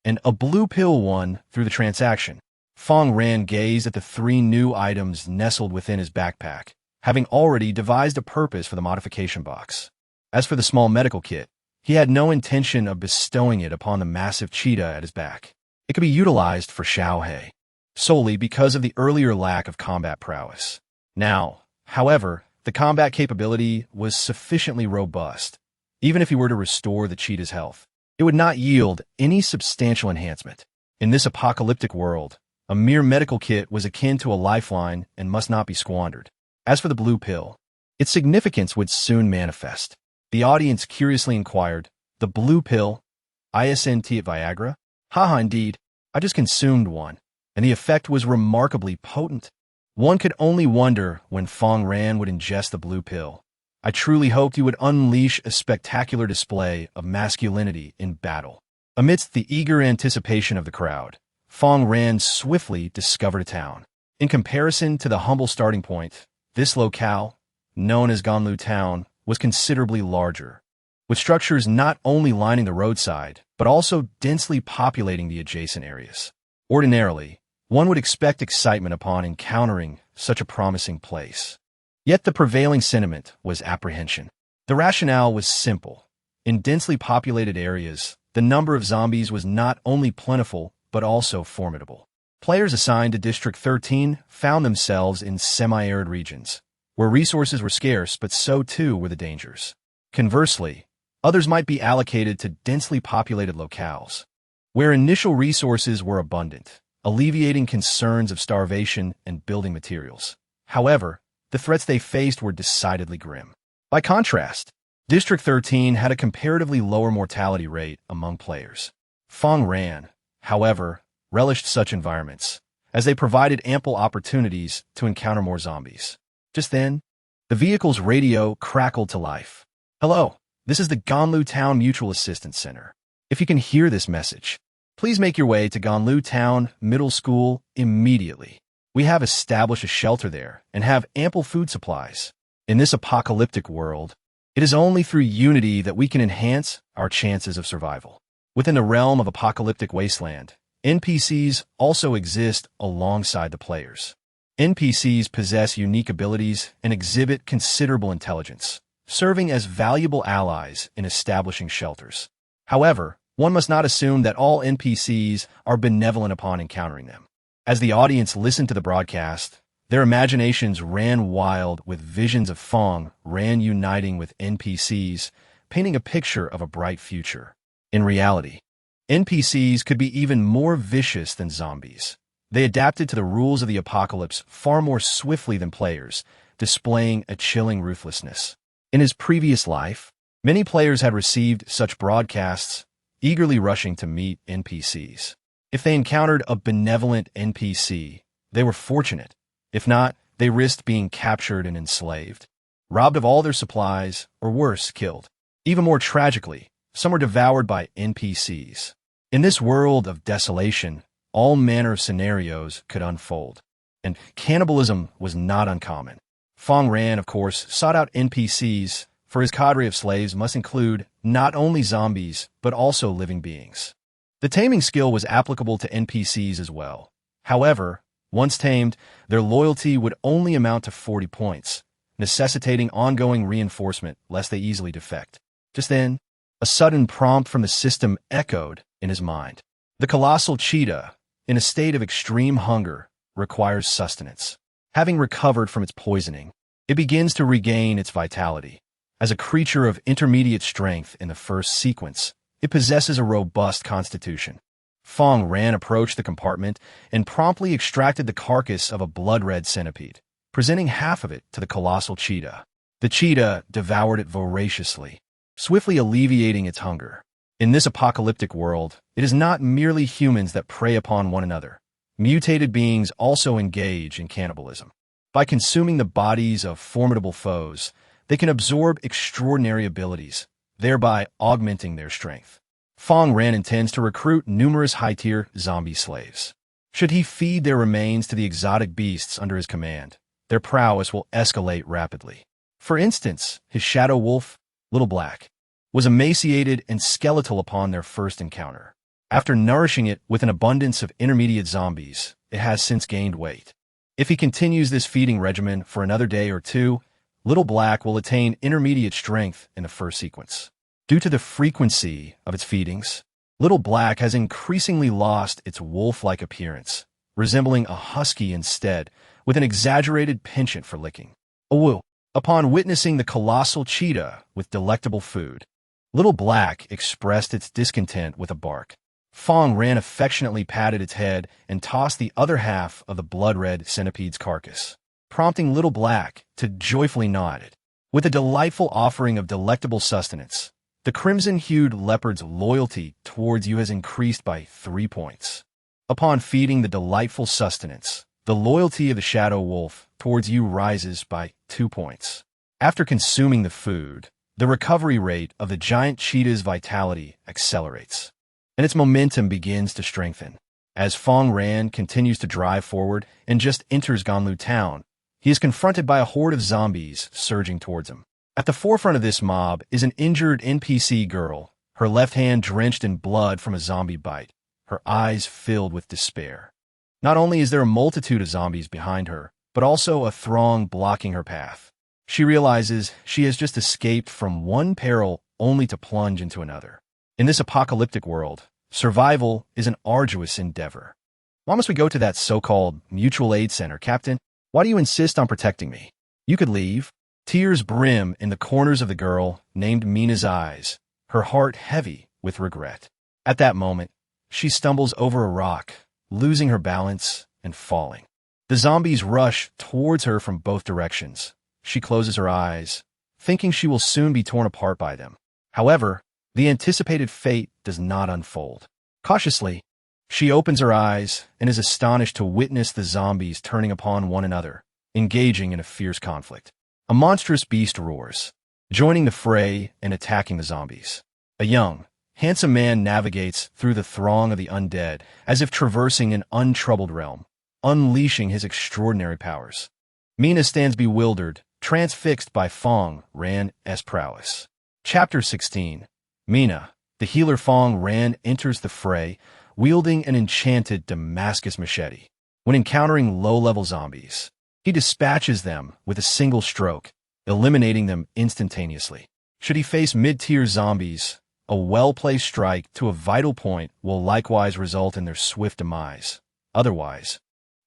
and a blue pill 1 through the transaction. Fang Ran gazed at the 3 new items nestled within his backpack, having already devised a purpose for the modification box. As for the small medical kit, he had no intention of bestowing it upon the massive cheetah at his back. It could be utilized for Xiaohe, solely because of the earlier lack of combat prowess. Now, however, the combat capability was sufficiently robust. Even if he were to restore the cheetah's health, it would not yield any substantial enhancement. In this apocalyptic world, a mere medical kit was akin to a lifeline and must not be squandered. As for the blue pill, its significance would soon manifest. The audience curiously inquired, the blue pill? Isn't it Viagra? Haha, indeed. I just consumed one, and the effect was remarkably potent. One could only wonder when Fang Ran would ingest the blue pill. I truly hoped he would unleash a spectacular display of masculinity in battle. Amidst the eager anticipation of the crowd, Fang Ran swiftly discovered a town. In comparison to the humble starting point, this locale, known as Ganlu Town, was considerably larger, with structures not only lining the roadside, but also densely populating the adjacent areas. Ordinarily, one would expect excitement upon encountering such a promising place. Yet the prevailing sentiment was apprehension. The rationale was simple. In densely populated areas, the number of zombies was not only plentiful, but also formidable. Players assigned to District 13 found themselves in semi-arid regions, where resources were scarce, but so too were the dangers. Conversely, others might be allocated to densely populated locales, where initial resources were abundant, alleviating concerns of starvation and building materials. However, the threats they faced were decidedly grim. By contrast, District 13 had a comparatively lower mortality rate among players. Fang Ran, however, relished such environments, as they provided ample opportunities to encounter more zombies. Just then, the vehicle's radio crackled to life. Hello, This is the Ganlu Town Mutual Assistance Center. If you can hear this message, please make your way to Ganlu Town Middle School immediately. We have established a shelter there and have ample food supplies. In this apocalyptic world, it is only through unity that we can enhance our chances of survival. Within the realm of apocalyptic wasteland, NPCs also exist alongside the players. NPCs possess unique abilities and exhibit considerable intelligence, serving as valuable allies in establishing shelters. However, one must not assume that all NPCs are benevolent upon encountering them. As the audience listened to the broadcast, their imaginations ran wild with visions of Fang Ran uniting with NPCs, painting a picture of a bright future. In reality, NPCs could be even more vicious than zombies. They adapted to the rules of the apocalypse far more swiftly than players, displaying a chilling ruthlessness. In his previous life, many players had received such broadcasts, eagerly rushing to meet NPCs. If they encountered a benevolent NPC, they were fortunate. If not, they risked being captured and enslaved, robbed of all their supplies, or worse, killed. Even more tragically, some were devoured by NPCs. In this world of desolation, all manner of scenarios could unfold, and cannibalism was not uncommon. Fang Ran, of course, sought out NPCs, for his cadre of slaves must include not only zombies, but also living beings. The taming skill was applicable to NPCs as well. However, once tamed, their loyalty would only amount to 40 points, necessitating ongoing reinforcement lest they easily defect. Just then, a sudden prompt from the system echoed in his mind. The colossal cheetah, in a state of extreme hunger, requires sustenance. Having recovered from its poisoning, it begins to regain its vitality. As a creature of intermediate strength in the first sequence, it possesses a robust constitution. Fang Ran approached the compartment and promptly extracted the carcass of a blood-red centipede, presenting half of it to the colossal cheetah. The cheetah devoured it voraciously, swiftly alleviating its hunger. In this apocalyptic world, it is not merely humans that prey upon one another. Mutated beings also engage in cannibalism. By consuming the bodies of formidable foes, they can absorb extraordinary abilities, thereby augmenting their strength. Fang Ran intends to recruit numerous high-tier zombie slaves. Should he feed their remains to the exotic beasts under his command, their prowess will escalate rapidly. For instance, his shadow wolf, Little Black, was emaciated and skeletal upon their first encounter. After nourishing it with an abundance of intermediate zombies, it has since gained weight. If he continues this feeding regimen for another day or two, Little Black will attain intermediate strength in the first sequence. Due to the frequency of its feedings, Little Black has increasingly lost its wolf-like appearance, resembling a husky instead, with an exaggerated penchant for licking. Upon witnessing the colossal cheetah with delectable food, Little Black expressed its discontent with a bark. Fang Ran affectionately patted its head and tossed the other half of the blood-red centipede's carcass, prompting Little Black to joyfully gnaw at it. With a delightful offering of delectable sustenance, the crimson-hued leopard's loyalty towards you has increased by 3 points. Upon feeding the delightful sustenance, the loyalty of the shadow wolf towards you rises by 2 points. After consuming the food, the recovery rate of the giant cheetah's vitality accelerates, and its momentum begins to strengthen. As Fang Ran continues to drive forward and just enters Ganlu Town, he is confronted by a horde of zombies surging towards him. At the forefront of this mob is an injured NPC girl, her left hand drenched in blood from a zombie bite, her eyes filled with despair. Not only is there a multitude of zombies behind her, but also a throng blocking her path. She realizes she has just escaped from one peril only to plunge into another. In this apocalyptic world, survival is an arduous endeavor. Why must we go to that so-called mutual aid center, Captain? Why do you insist on protecting me? You could leave. Tears brim in the corners of the girl named Mina's eyes, her heart heavy with regret. At that moment, she stumbles over a rock, losing her balance and falling. The zombies rush towards her from both directions. She closes her eyes, thinking she will soon be torn apart by them. However, the anticipated fate does not unfold. Cautiously, she opens her eyes and is astonished to witness the zombies turning upon one another, engaging in a fierce conflict. A monstrous beast roars, joining the fray and attacking the zombies. A young, handsome man navigates through the throng of the undead as if traversing an untroubled realm, unleashing his extraordinary powers. Mina stands bewildered, transfixed by Fang Ran's prowess. Chapter 16. Mina, the healer Fang Ran, enters the fray, wielding an enchanted Damascus machete. When encountering low-level zombies, he dispatches them with a single stroke, eliminating them instantaneously. Should he face mid-tier zombies, a well-placed strike to a vital point will likewise result in their swift demise. Otherwise,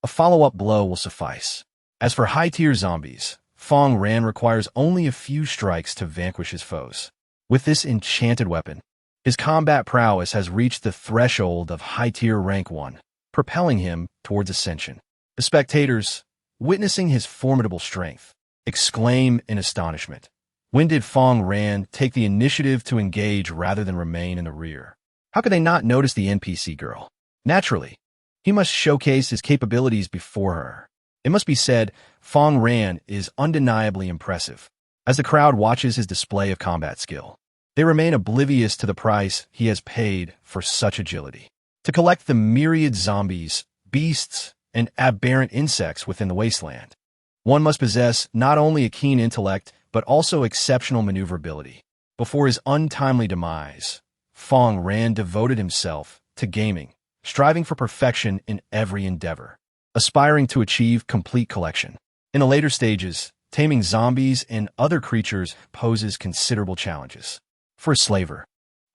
a follow-up blow will suffice. As for high-tier zombies, Fang Ran requires only a few strikes to vanquish his foes. With this enchanted weapon, his combat prowess has reached the threshold of high-tier rank 1, propelling him towards ascension. The spectators, witnessing his formidable strength, exclaim in astonishment. When did Fang Ran take the initiative to engage rather than remain in the rear? How could they not notice the NPC girl? Naturally, he must showcase his capabilities before her. It must be said, Fang Ran is undeniably impressive. As the crowd watches his display of combat skill, they remain oblivious to the price he has paid for such agility. To collect the myriad zombies, beasts, and aberrant insects within the wasteland, one must possess not only a keen intellect, but also exceptional maneuverability. Before his untimely demise, Fang Ran devoted himself to gaming, striving for perfection in every endeavor, aspiring to achieve complete collection. In the later stages, taming zombies and other creatures poses considerable challenges. For a slaver,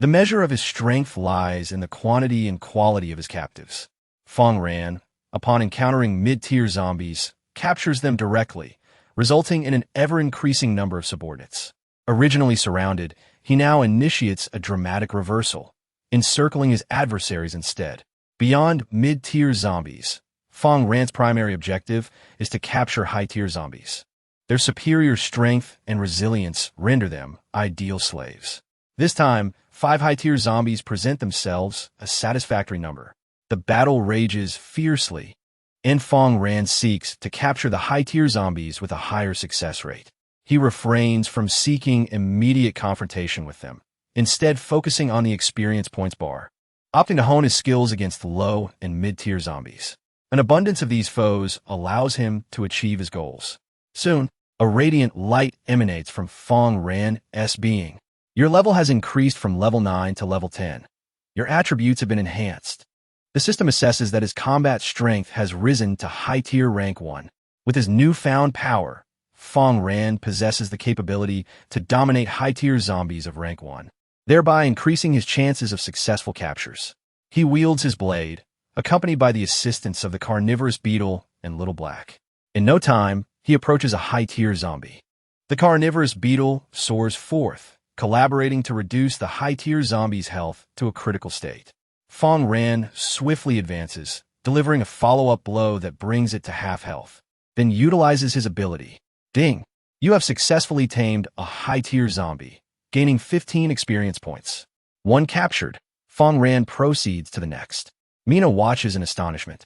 the measure of his strength lies in the quantity and quality of his captives. Fang Ran, upon encountering mid-tier zombies, captures them directly, resulting in an ever-increasing number of subordinates. Originally surrounded, he now initiates a dramatic reversal, encircling his adversaries instead. Beyond mid-tier zombies, Fang Ran's primary objective is to capture high-tier zombies. Their superior strength and resilience render them ideal slaves. This time, 5 high-tier zombies present themselves, a satisfactory number. The battle rages fiercely, and Fang Ran seeks to capture the high-tier zombies with a higher success rate. He refrains from seeking immediate confrontation with them, instead focusing on the experience points bar, opting to hone his skills against low and mid-tier zombies. An abundance of these foes allows him to achieve his goals. Soon, a radiant light emanates from Fang Ran's being. Your level has increased from level 9 to level 10. Your attributes have been enhanced. The system assesses that his combat strength has risen to high-tier rank 1. With his newfound power, Fang Ran possesses the capability to dominate high-tier zombies of rank 1, thereby increasing his chances of successful captures. He wields his blade, accompanied by the assistance of the carnivorous beetle and Little Black. In no time, he approaches a high-tier zombie. The carnivorous beetle soars forth, collaborating to reduce the high-tier zombie's health to a critical state. Fang Ran swiftly advances, delivering a follow-up blow that brings it to half health, then utilizes his ability. Ding! You have successfully tamed a high-tier zombie, gaining 15 experience points. One captured, Fang Ran proceeds to the next. Mina watches in astonishment,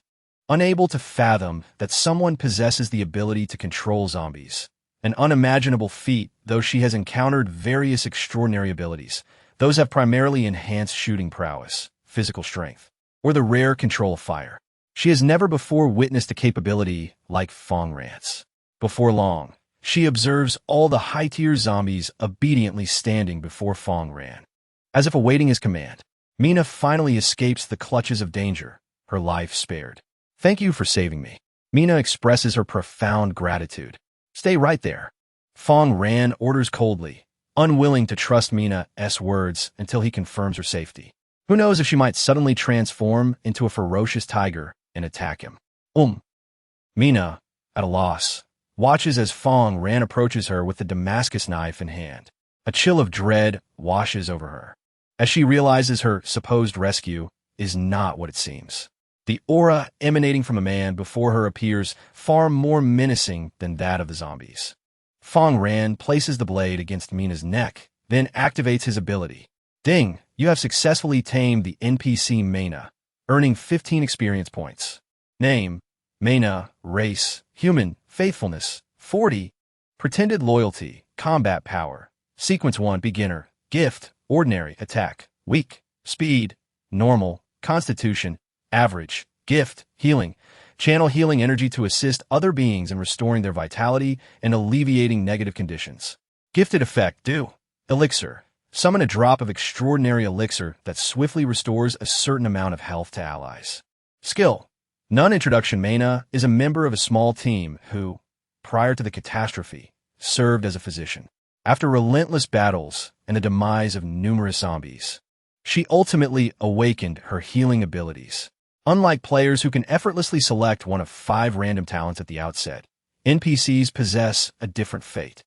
unable to fathom that someone possesses the ability to control zombies. An unimaginable feat, though she has encountered various extraordinary abilities. Those have primarily enhanced shooting prowess, physical strength, or the rare control of fire. She has never before witnessed a capability like Fang Ran's. Before long, she observes all the high-tier zombies obediently standing before Fang Ran. As if awaiting his command, Mina finally escapes the clutches of danger, her life spared. Thank you for saving me. Mina expresses her profound gratitude. Stay right there. Fang Ran orders coldly, unwilling to trust Mina's words until he confirms her safety. Who knows if she might suddenly transform into a ferocious tiger and attack him. Mina, at a loss, watches as Fang Ran approaches her with the Damascus knife in hand. A chill of dread washes over her, as she realizes her supposed rescue is not what it seems. The aura emanating from a man before her appears far more menacing than that of the zombies. Fang Ran places the blade against Mina's neck, then activates his ability. Ding! You have successfully tamed the NPC Mina, earning 15 experience points. Name: Mina. Race: human. Faithfulness: 40. Pretended loyalty: combat power: Sequence 1, Beginner. Gift, Ordinary, Attack, Weak, Speed, Normal, Constitution, Average. Gift, Healing. Channel healing energy to assist other beings in restoring their vitality and alleviating negative conditions. Gifted effect, Do. Elixir. Summon a drop of extraordinary elixir that swiftly restores a certain amount of health to allies. Skill. Nun Introduction. Mena is a member of a small team who, prior to the catastrophe, served as a physician. After relentless battles and the demise of numerous zombies, she ultimately awakened her healing abilities. Unlike players who can effortlessly select one of 5 random talents at the outset, NPCs possess a different fate.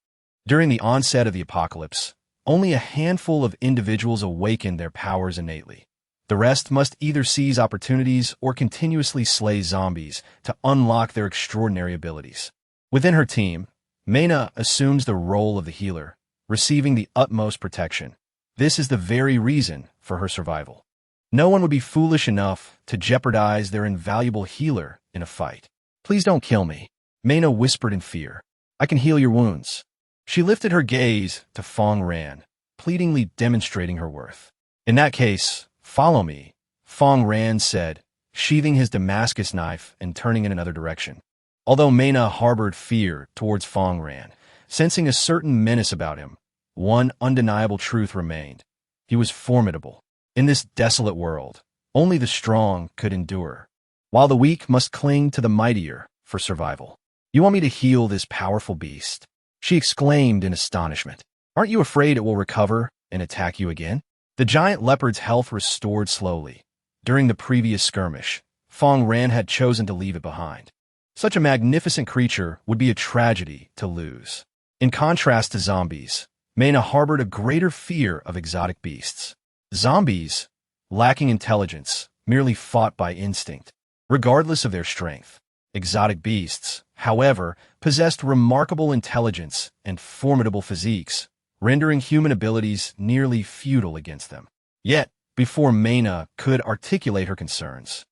During the onset of the apocalypse, only a handful of individuals awaken their powers innately. The rest must either seize opportunities or continuously slay zombies to unlock their extraordinary abilities. Within her team, Mena assumes the role of the healer, receiving the utmost protection. This is the very reason for her survival. No one would be foolish enough to jeopardize their invaluable healer in a fight. Please don't kill me, Mena whispered in fear. I can heal your wounds. She lifted her gaze to Fang Ran, pleadingly demonstrating her worth. In that case, follow me, Fang Ran said, sheathing his Damascus knife and turning in another direction. Although Mena harbored fear towards Fang Ran, sensing a certain menace about him, one undeniable truth remained. He was formidable. In this desolate world, only the strong could endure, while the weak must cling to the mightier for survival. You want me to heal this powerful beast? She exclaimed in astonishment. Aren't you afraid it will recover and attack you again? The giant leopard's health restored slowly. During the previous skirmish, Fang Ran had chosen to leave it behind. Such a magnificent creature would be a tragedy to lose. In contrast to zombies, Mena harbored a greater fear of exotic beasts. Zombies, lacking intelligence, merely fought by instinct, regardless of their strength. Exotic beasts, however, possessed remarkable intelligence and formidable physiques, rendering human abilities nearly futile against them. Yet, before Mena could articulate her concerns,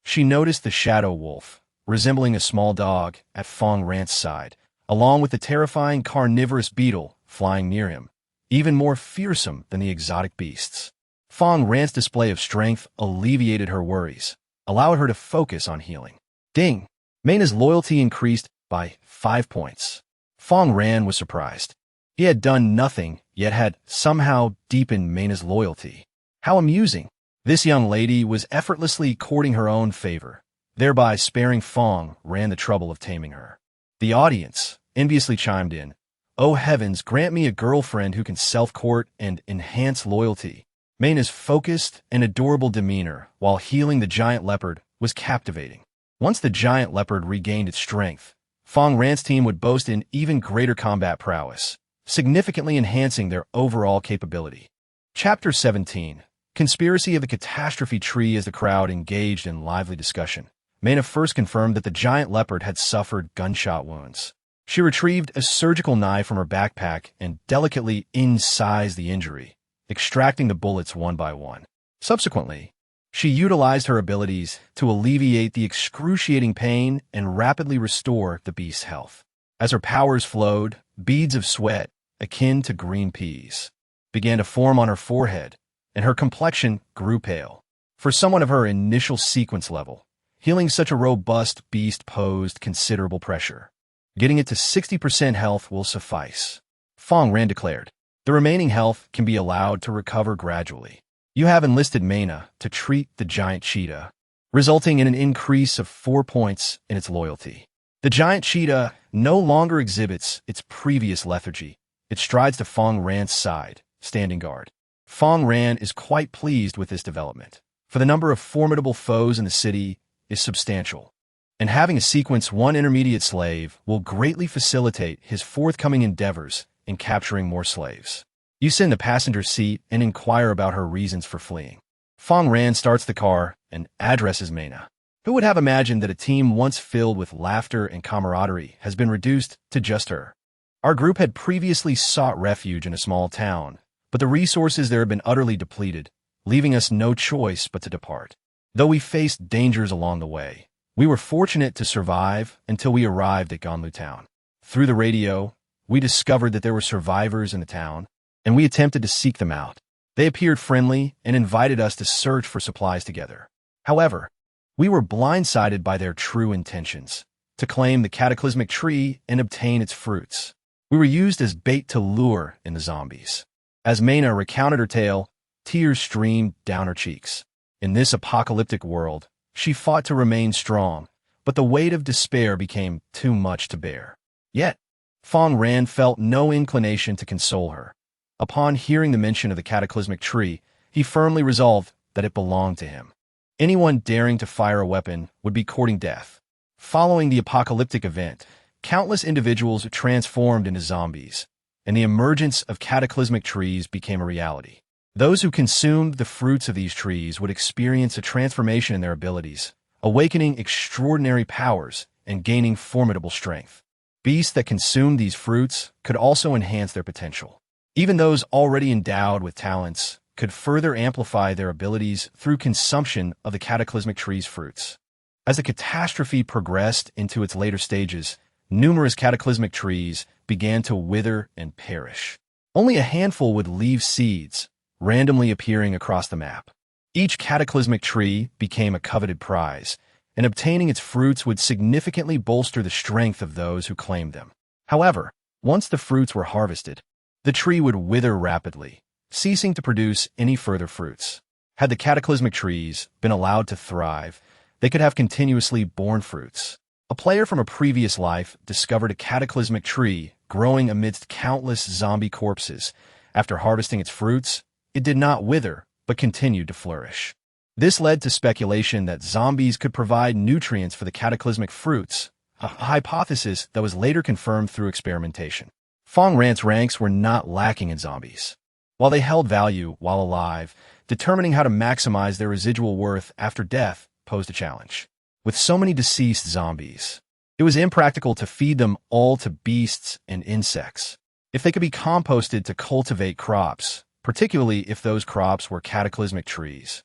she noticed the shadow wolf, resembling a small dog, at Fang Ran's side, along with the terrifying carnivorous beetle flying near him, even more fearsome than the exotic beasts. Fang Ran's display of strength alleviated her worries, allowed her to focus on healing. Ding! Mena's loyalty increased by 5 points. Fang Ran was surprised. He had done nothing, yet had somehow deepened Mena's loyalty. How amusing! This young lady was effortlessly courting her own favor, thereby sparing Fang Ran the trouble of taming her. The audience enviously chimed in. Oh heavens, grant me a girlfriend who can self-court and enhance loyalty. Mena's focused and adorable demeanor while healing the giant leopard was captivating. Once the giant leopard regained its strength, Fang Ran's team would boast an even greater combat prowess, significantly enhancing their overall capability. Chapter 17. Conspiracy of the Catastrophe Tree. As the crowd engaged in lively discussion, Mena first confirmed that the giant leopard had suffered gunshot wounds. She retrieved a surgical knife from her backpack and delicately incised the injury, extracting the bullets one by one. Subsequently, she utilized her abilities to alleviate the excruciating pain and rapidly restore the beast's health. As her powers flowed, beads of sweat, akin to green peas, began to form on her forehead, and her complexion grew pale. For someone of her initial sequence level, healing such a robust beast posed considerable pressure. Getting it to 60% health will suffice, Fang Ran declared. The remaining health can be allowed to recover gradually. You have enlisted Mena to treat the giant cheetah, resulting in an increase of 4 points in its loyalty. The giant cheetah no longer exhibits its previous lethargy. It strides to Fang Ran's side, standing guard. Fang Ran is quite pleased with this development, for the number of formidable foes in the city is substantial, and having a sequence 1 intermediate slave will greatly facilitate his forthcoming endeavors in capturing more slaves. You sit in the passenger seat and inquire about her reasons for fleeing. Fang Ran starts the car and addresses Mena. Who would have imagined that a team once filled with laughter and camaraderie has been reduced to just her? Our group had previously sought refuge in a small town, but the resources there had been utterly depleted, leaving us no choice but to depart. Though we faced dangers along the way, we were fortunate to survive until we arrived at Ganlu town. Through the radio, we discovered that there were survivors in the town, and we attempted to seek them out. They appeared friendly and invited us to search for supplies together. However, we were blindsided by their true intentions, to claim the cataclysmic tree and obtain its fruits. We were used as bait to lure in the zombies. As Mayna recounted her tale, tears streamed down her cheeks. In this apocalyptic world, she fought to remain strong, but the weight of despair became too much to bear. Yet, Fang Ran felt no inclination to console her. Upon hearing the mention of the cataclysmic tree, he firmly resolved that it belonged to him. Anyone daring to fire a weapon would be courting death. Following the apocalyptic event, countless individuals transformed into zombies, and the emergence of cataclysmic trees became a reality. Those who consumed the fruits of these trees would experience a transformation in their abilities, awakening extraordinary powers and gaining formidable strength. Beasts that consumed these fruits could also enhance their potential. Even those already endowed with talents could further amplify their abilities through consumption of the cataclysmic tree's fruits. As the catastrophe progressed into its later stages, numerous cataclysmic trees began to wither and perish. Only a handful would leave seeds, randomly appearing across the map. Each cataclysmic tree became a coveted prize, and obtaining its fruits would significantly bolster the strength of those who claimed them. However, once the fruits were harvested, the tree would wither rapidly, ceasing to produce any further fruits. Had the cataclysmic trees been allowed to thrive, they could have continuously borne fruits. A player from a previous life discovered a cataclysmic tree growing amidst countless zombie corpses. After harvesting its fruits, it did not wither, but continued to flourish. This led to speculation that zombies could provide nutrients for the cataclysmic fruits, a hypothesis that was later confirmed through experimentation. Fang Ran's ranks were not lacking in zombies. While they held value while alive, determining how to maximize their residual worth after death posed a challenge. With so many deceased zombies, it was impractical to feed them all to beasts and insects. If they could be composted to cultivate crops, particularly if those crops were cataclysmic trees,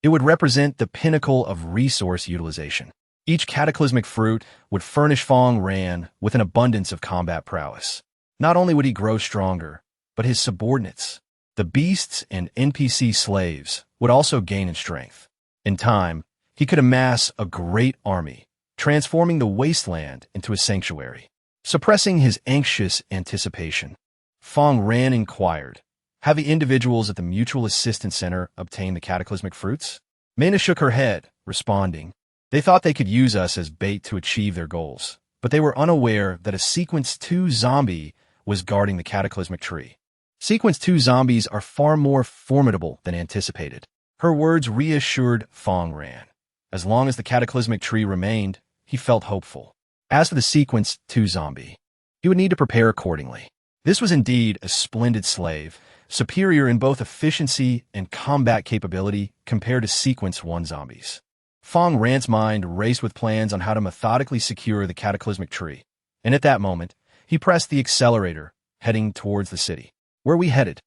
it would represent the pinnacle of resource utilization. Each cataclysmic fruit would furnish Fang Ran with an abundance of combat prowess. Not only would he grow stronger, but his subordinates, the beasts and NPC slaves, would also gain in strength. In time, he could amass a great army, transforming the wasteland into a sanctuary. Suppressing his anxious anticipation, Fang Ran inquired, "Have the individuals at the Mutual Assistance Center obtained the cataclysmic fruits?" Mayna shook her head, responding, "They thought they could use us as bait to achieve their goals, but they were unaware that a Sequence 2 zombie was guarding the cataclysmic tree. Sequence 2 zombies are far more formidable than anticipated." Her words reassured Fang Ran. As long as the cataclysmic tree remained, he felt hopeful. As for the Sequence 2 zombie, he would need to prepare accordingly. This was indeed a splendid slave, superior in both efficiency and combat capability compared to Sequence 1 zombies. Fang Ran's mind raced with plans on how to methodically secure the cataclysmic tree, and at that moment, he pressed the accelerator, heading towards the city. "Where are we headed?"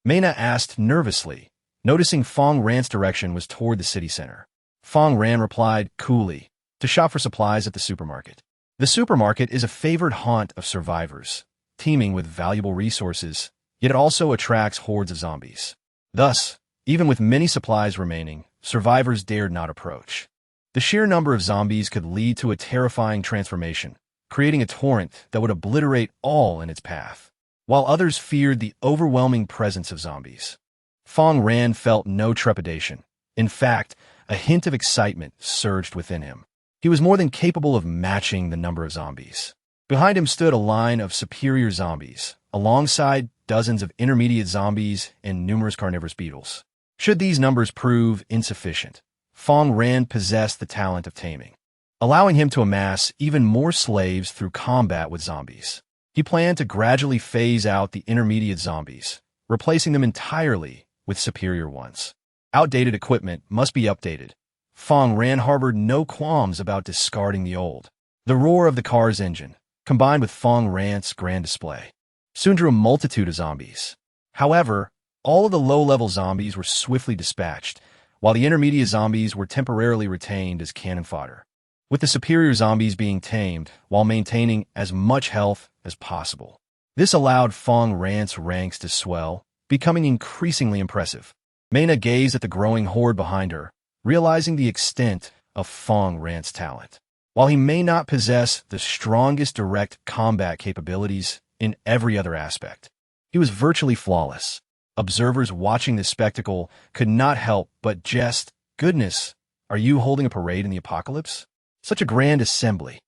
Mayna asked nervously, noticing Fang Ran's direction was toward the city center. Fang Ran replied coolly, "To shop for supplies at the supermarket." The supermarket is a favored haunt of survivors, teeming with valuable resources, yet it also attracts hordes of zombies. Thus, even with many supplies remaining, survivors dared not approach. The sheer number of zombies could lead to a terrifying transformation, creating a torrent that would obliterate all in its path, while others feared the overwhelming presence of zombies. Fang Ran felt no trepidation. In fact, a hint of excitement surged within him. He was more than capable of matching the number of zombies. Behind him stood a line of superior zombies, alongside dozens of intermediate zombies and numerous carnivorous beetles. Should these numbers prove insufficient, Fang Ran possessed the talent of taming, allowing him to amass even more slaves through combat with zombies. He planned to gradually phase out the intermediate zombies, replacing them entirely with superior ones. Outdated equipment must be updated. Fang Ran harbored no qualms about discarding the old. The roar of the car's engine, combined with Fang Ran's grand display, soon drew a multitude of zombies. However, all of the low-level zombies were swiftly dispatched, while the intermediate zombies were temporarily retained as cannon fodder, with the superior zombies being tamed while maintaining as much health as possible. This allowed Fang Ran's ranks to swell, becoming increasingly impressive. Mena gazed at the growing horde behind her, realizing the extent of Fang Ran's talent. While he may not possess the strongest direct combat capabilities in every other aspect, he was virtually flawless. Observers watching this spectacle could not help but jest, "Goodness, are you holding a parade in the apocalypse? Such a grand assembly."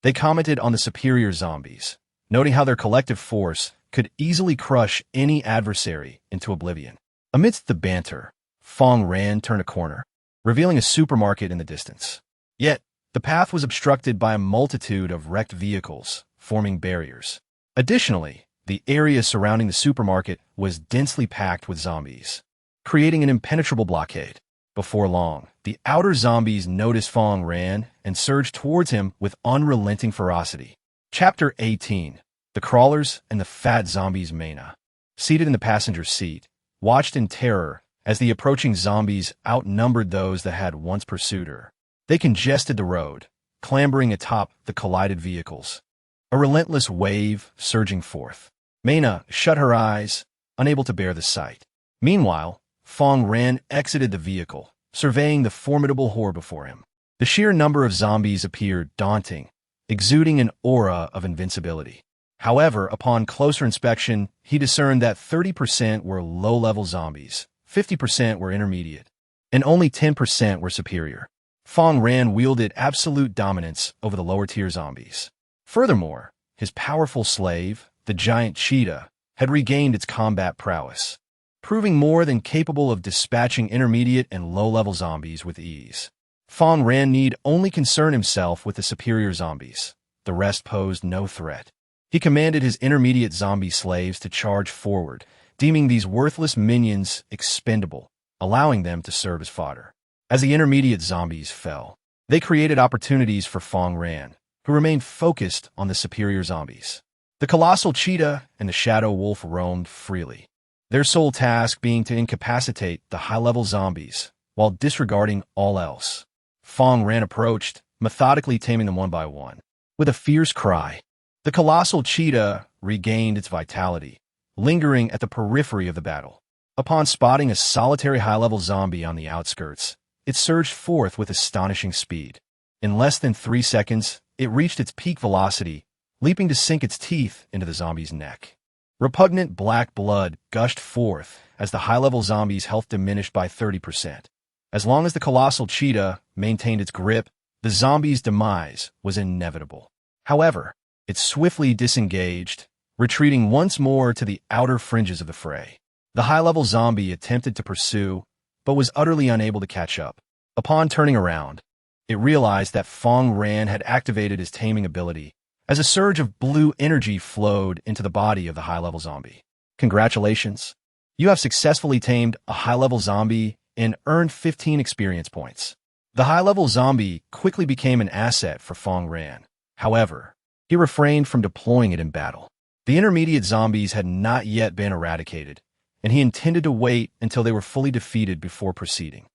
They commented on the superior zombies, noting how their collective force could easily crush any adversary into oblivion. Amidst the banter, Fang Ran turned a corner, revealing a supermarket in the distance. Yet, the path was obstructed by a multitude of wrecked vehicles, forming barriers. Additionally, the area surrounding the supermarket was densely packed with zombies, creating an impenetrable blockade. Before long, the outer zombies noticed Fang Ran and surged towards him with unrelenting ferocity. Chapter 18. The Crawlers and the Fat Zombies. Mena, seated in the passenger seat, watched in terror as the approaching zombies outnumbered those that had once pursued her. They congested the road, clambering atop the collided vehicles, a relentless wave surging forth. Mena shut her eyes, unable to bear the sight. Meanwhile, Fang Ran exited the vehicle, surveying the formidable horde before him. The sheer number of zombies appeared daunting, exuding an aura of invincibility. However, upon closer inspection, he discerned that 30% were low-level zombies, 50% were intermediate, and only 10% were superior. Fang Ran wielded absolute dominance over the lower-tier zombies. Furthermore, his powerful slave, the giant cheetah, had regained its combat prowess, proving more than capable of dispatching intermediate and low-level zombies with ease. Fang Ran need only concern himself with the superior zombies. The rest posed no threat. He commanded his intermediate zombie slaves to charge forward, deeming these worthless minions expendable, allowing them to serve as fodder. As the intermediate zombies fell, they created opportunities for Fang Ran, who remained focused on the superior zombies. The colossal cheetah and the shadow wolf roamed freely, their sole task being to incapacitate the high-level zombies while disregarding all else. Fang Ran approached, methodically taming them one by one. With a fierce cry, the colossal cheetah regained its vitality, lingering at the periphery of the battle. Upon spotting a solitary high-level zombie on the outskirts, it surged forth with astonishing speed. In less than 3 seconds, it reached its peak velocity, leaping to sink its teeth into the zombie's neck. Repugnant black blood gushed forth as the high-level zombie's health diminished by 30%. As long as the colossal cheetah maintained its grip, the zombie's demise was inevitable. However, it swiftly disengaged, retreating once more to the outer fringes of the fray. The high-level zombie attempted to pursue, but was utterly unable to catch up. Upon turning around, it realized that Fang Ran had activated his taming ability, as a surge of blue energy flowed into the body of the high-level zombie. Congratulations! You have successfully tamed a high-level zombie and earned 15 experience points. The high-level zombie quickly became an asset for Fang Ran. However, he refrained from deploying it in battle. The intermediate zombies had not yet been eradicated, and he intended to wait until they were fully defeated before proceeding.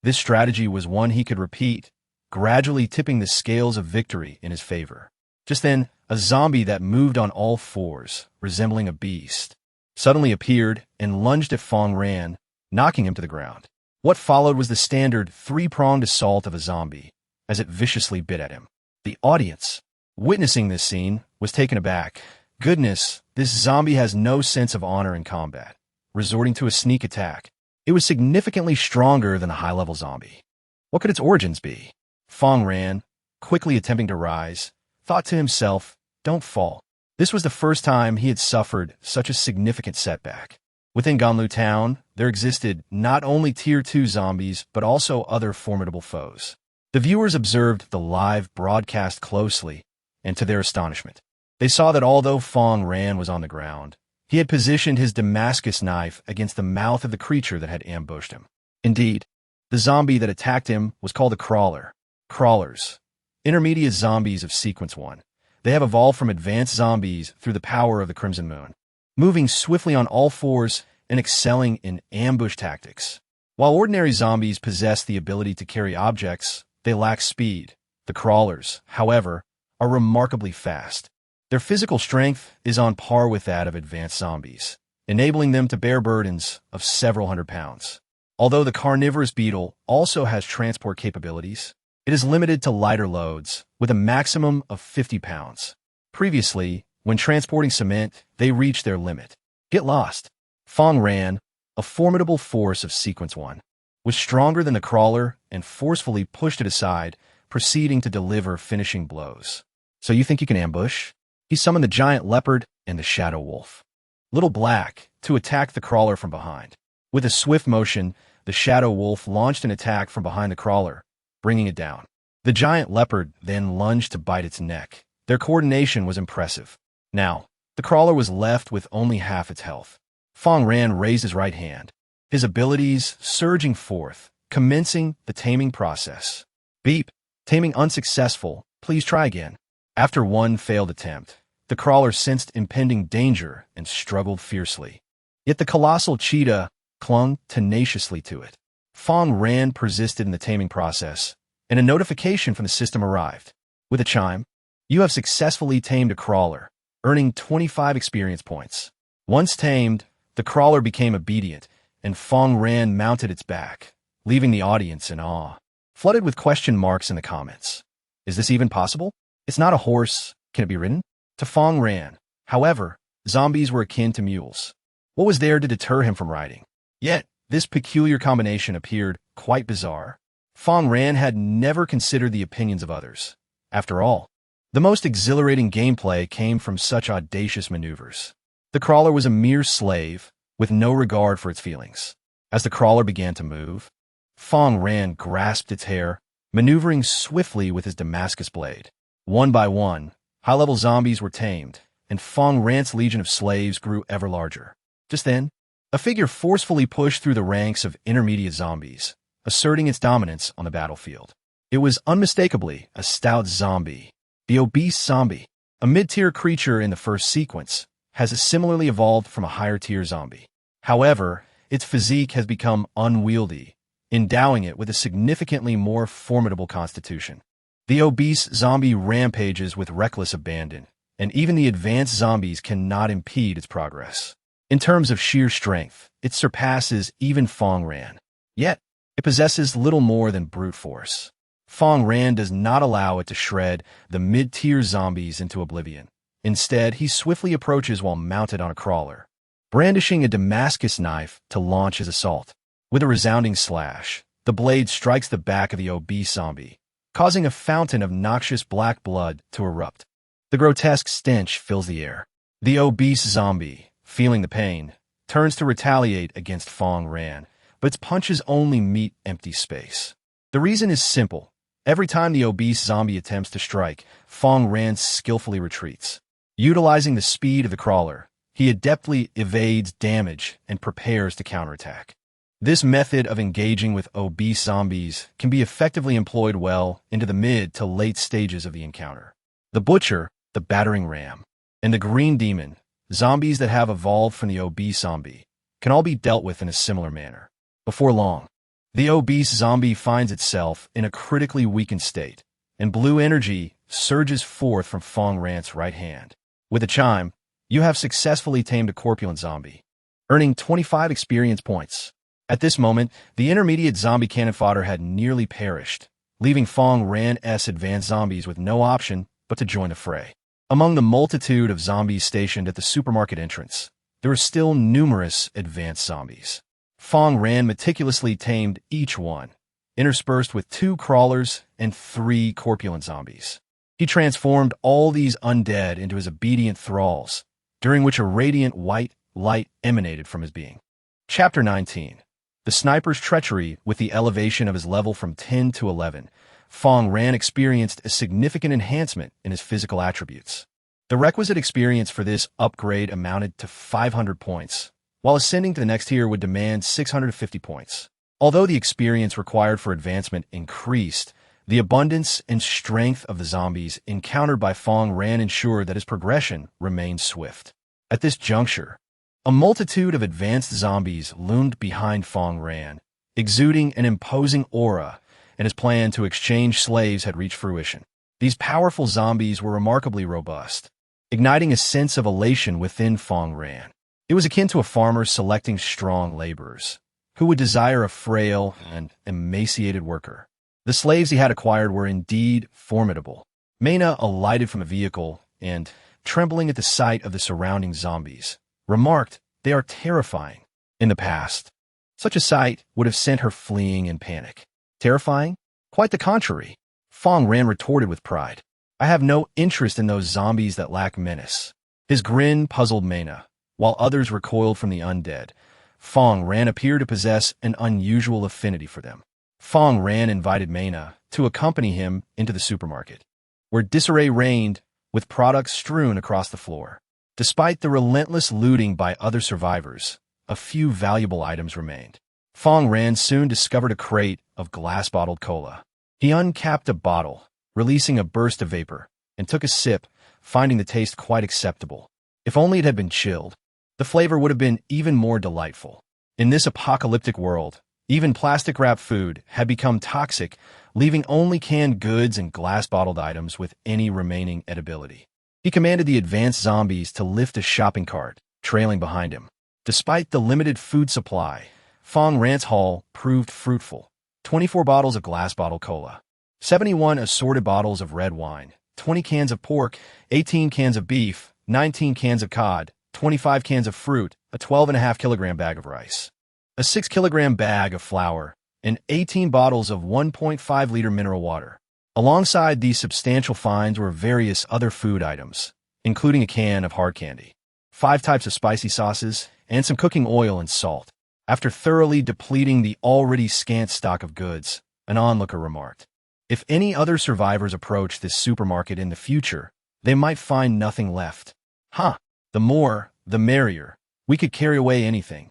This strategy was one he could repeat, gradually tipping the scales of victory in his favor. Just then, a zombie that moved on all fours, resembling a beast, suddenly appeared and lunged at Fang Ran, knocking him to the ground. What followed was the standard 3-pronged assault of a zombie, as it viciously bit at him. The audience, witnessing this scene, was taken aback. Goodness, this zombie has no sense of honor in combat, resorting to a sneak attack. It was significantly stronger than the high-level zombie. What could its origins be? Fang Ran, quickly attempting to rise, thought to himself, "Don't fall." This was the first time he had suffered such a significant setback. Within Ganlu Town, there existed not only Tier 2 zombies, but also other formidable foes. The viewers observed the live broadcast closely, and to their astonishment, they saw that although Fang Ran was on the ground, he had positioned his Damascus knife against the mouth of the creature that had ambushed him. Indeed, the zombie that attacked him was called a crawler. Crawlers, intermediate zombies of Sequence 1. They have evolved from advanced zombies through the power of the Crimson Moon, moving swiftly on all fours and excelling in ambush tactics. While ordinary zombies possess the ability to carry objects, they lack speed. The crawlers, however, are remarkably fast. Their physical strength is on par with that of advanced zombies, enabling them to bear burdens of several hundred pounds. Although the carnivorous beetle also has transport capabilities, it is limited to lighter loads, with a maximum of 50 pounds. Previously, when transporting cement, they reached their limit. Get lost. Fang Ran, a formidable force of Sequence 1, was stronger than the crawler and forcefully pushed it aside, proceeding to deliver finishing blows. So you think you can ambush? He summoned the giant leopard and the shadow wolf. Little Black, to attack the crawler from behind. With a swift motion, the shadow wolf launched an attack from behind the crawler, bringing it down. The giant leopard then lunged to bite its neck. Their coordination was impressive. Now, the crawler was left with only half its health. Fang Ran raised his right hand, his abilities surging forth, commencing the taming process. Beep. Taming unsuccessful. Please try again. After one failed attempt, the crawler sensed impending danger and struggled fiercely. Yet the colossal cheetah clung tenaciously to it. Fang Ran persisted in the taming process, and a notification from the system arrived. With a chime, you have successfully tamed a crawler, earning 25 experience points. Once tamed, the crawler became obedient, and Fang Ran mounted its back, leaving the audience in awe, flooded with question marks in the comments. Is this even possible? It's not a horse. Can it be ridden? To Fang Ran, however, zombies were akin to mules. What was there to deter him from riding? Yet, this peculiar combination appeared quite bizarre. Fang Ran had never considered the opinions of others. After all, the most exhilarating gameplay came from such audacious maneuvers. The crawler was a mere slave, with no regard for its feelings. As the crawler began to move, Fang Ran grasped its hair, maneuvering swiftly with his Damascus blade. One by one, high-level zombies were tamed, and Fang Ran's legion of slaves grew ever larger. Just then, a figure forcefully pushed through the ranks of intermediate zombies, asserting its dominance on the battlefield. It was unmistakably a stout zombie. The obese zombie, a mid-tier creature in the first sequence, has similarly evolved from a higher-tier zombie. However, its physique has become unwieldy, endowing it with a significantly more formidable constitution. The obese zombie rampages with reckless abandon, and even the advanced zombies cannot impede its progress. In terms of sheer strength, it surpasses even Fang Ran. Yet, it possesses little more than brute force. Fang Ran does not allow it to shred the mid-tier zombies into oblivion. Instead, he swiftly approaches while mounted on a crawler, brandishing a Damascus knife to launch his assault. With a resounding slash, the blade strikes the back of the obese zombie, causing a fountain of noxious black blood to erupt. The grotesque stench fills the air. The obese zombie, feeling the pain, turns to retaliate against Fang Ran, but its punches only meet empty space. The reason is simple. Every time the obese zombie attempts to strike, Fang Ran skillfully retreats. Utilizing the speed of the crawler, he adeptly evades damage and prepares to counterattack. This method of engaging with obese zombies can be effectively employed well into the mid to late stages of the encounter. The Butcher, the Battering Ram, and the Green Demon, zombies that have evolved from the obese zombie, can all be dealt with in a similar manner. Before long, the obese zombie finds itself in a critically weakened state, and blue energy surges forth from Fang Ran's right hand. With a chime, you have successfully tamed a corpulent zombie, earning 25 experience points. At this moment, the intermediate zombie cannon fodder had nearly perished, leaving Fang Ran's advanced zombies with no option but to join the fray. Among the multitude of zombies stationed at the supermarket entrance, there are still numerous advanced zombies. Fang Ran meticulously tamed each one, interspersed with 2 crawlers and 3 corpulent zombies. He transformed all these undead into his obedient thralls, during which a radiant white light emanated from his being. Chapter 19. The Sniper's Treachery. With the elevation of his level from 10 to 11, Fang Ran experienced a significant enhancement in his physical attributes. The requisite experience for this upgrade amounted to 500 points, while ascending to the next tier would demand 650 points. Although the experience required for advancement increased, the abundance and strength of the zombies encountered by Fang Ran ensured that his progression remained swift. At this juncture, a multitude of advanced zombies loomed behind Fang Ran, exuding an imposing aura, and his plan to exchange slaves had reached fruition. These powerful zombies were remarkably robust, igniting a sense of elation within Fang Ran. It was akin to a farmer selecting strong laborers, who would desire a frail and emaciated worker. The slaves he had acquired were indeed formidable. Mena alighted from a vehicle and, trembling at the sight of the surrounding zombies, remarked, "They are terrifying." In the past, such a sight would have sent her fleeing in panic. Terrifying? Quite the contrary. Fang Ran retorted with pride. "I have no interest in those zombies that lack menace." His grin puzzled Mena. While others recoiled from the undead, Fang Ran appeared to possess an unusual affinity for them. Fang Ran invited Mena to accompany him into the supermarket, where disarray reigned with products strewn across the floor. Despite the relentless looting by other survivors, a few valuable items remained. Fang Ran soon discovered a crate of glass-bottled cola. He uncapped a bottle, releasing a burst of vapor, and took a sip, finding the taste quite acceptable. If only it had been chilled, the flavor would have been even more delightful. In this apocalyptic world, even plastic-wrapped food had become toxic, leaving only canned goods and glass-bottled items with any remaining edibility. He commanded the advanced zombies to lift a shopping cart, trailing behind him. Despite the limited food supply, Fang Ran's haul proved fruitful. 24 bottles of glass-bottle cola, 71 assorted bottles of red wine, 20 cans of pork, 18 cans of beef, 19 cans of cod, 25 cans of fruit, a 12.5 kilogram bag of rice, a 6 kilogram bag of flour, and 18 bottles of 1.5-liter mineral water. Alongside these substantial finds were various other food items, including a can of hard candy, 5 types of spicy sauces, and some cooking oil and salt. After thoroughly depleting the already scant stock of goods, an onlooker remarked, "If any other survivors approach this supermarket in the future, they might find nothing left. Huh, the more, the merrier. We could carry away anything."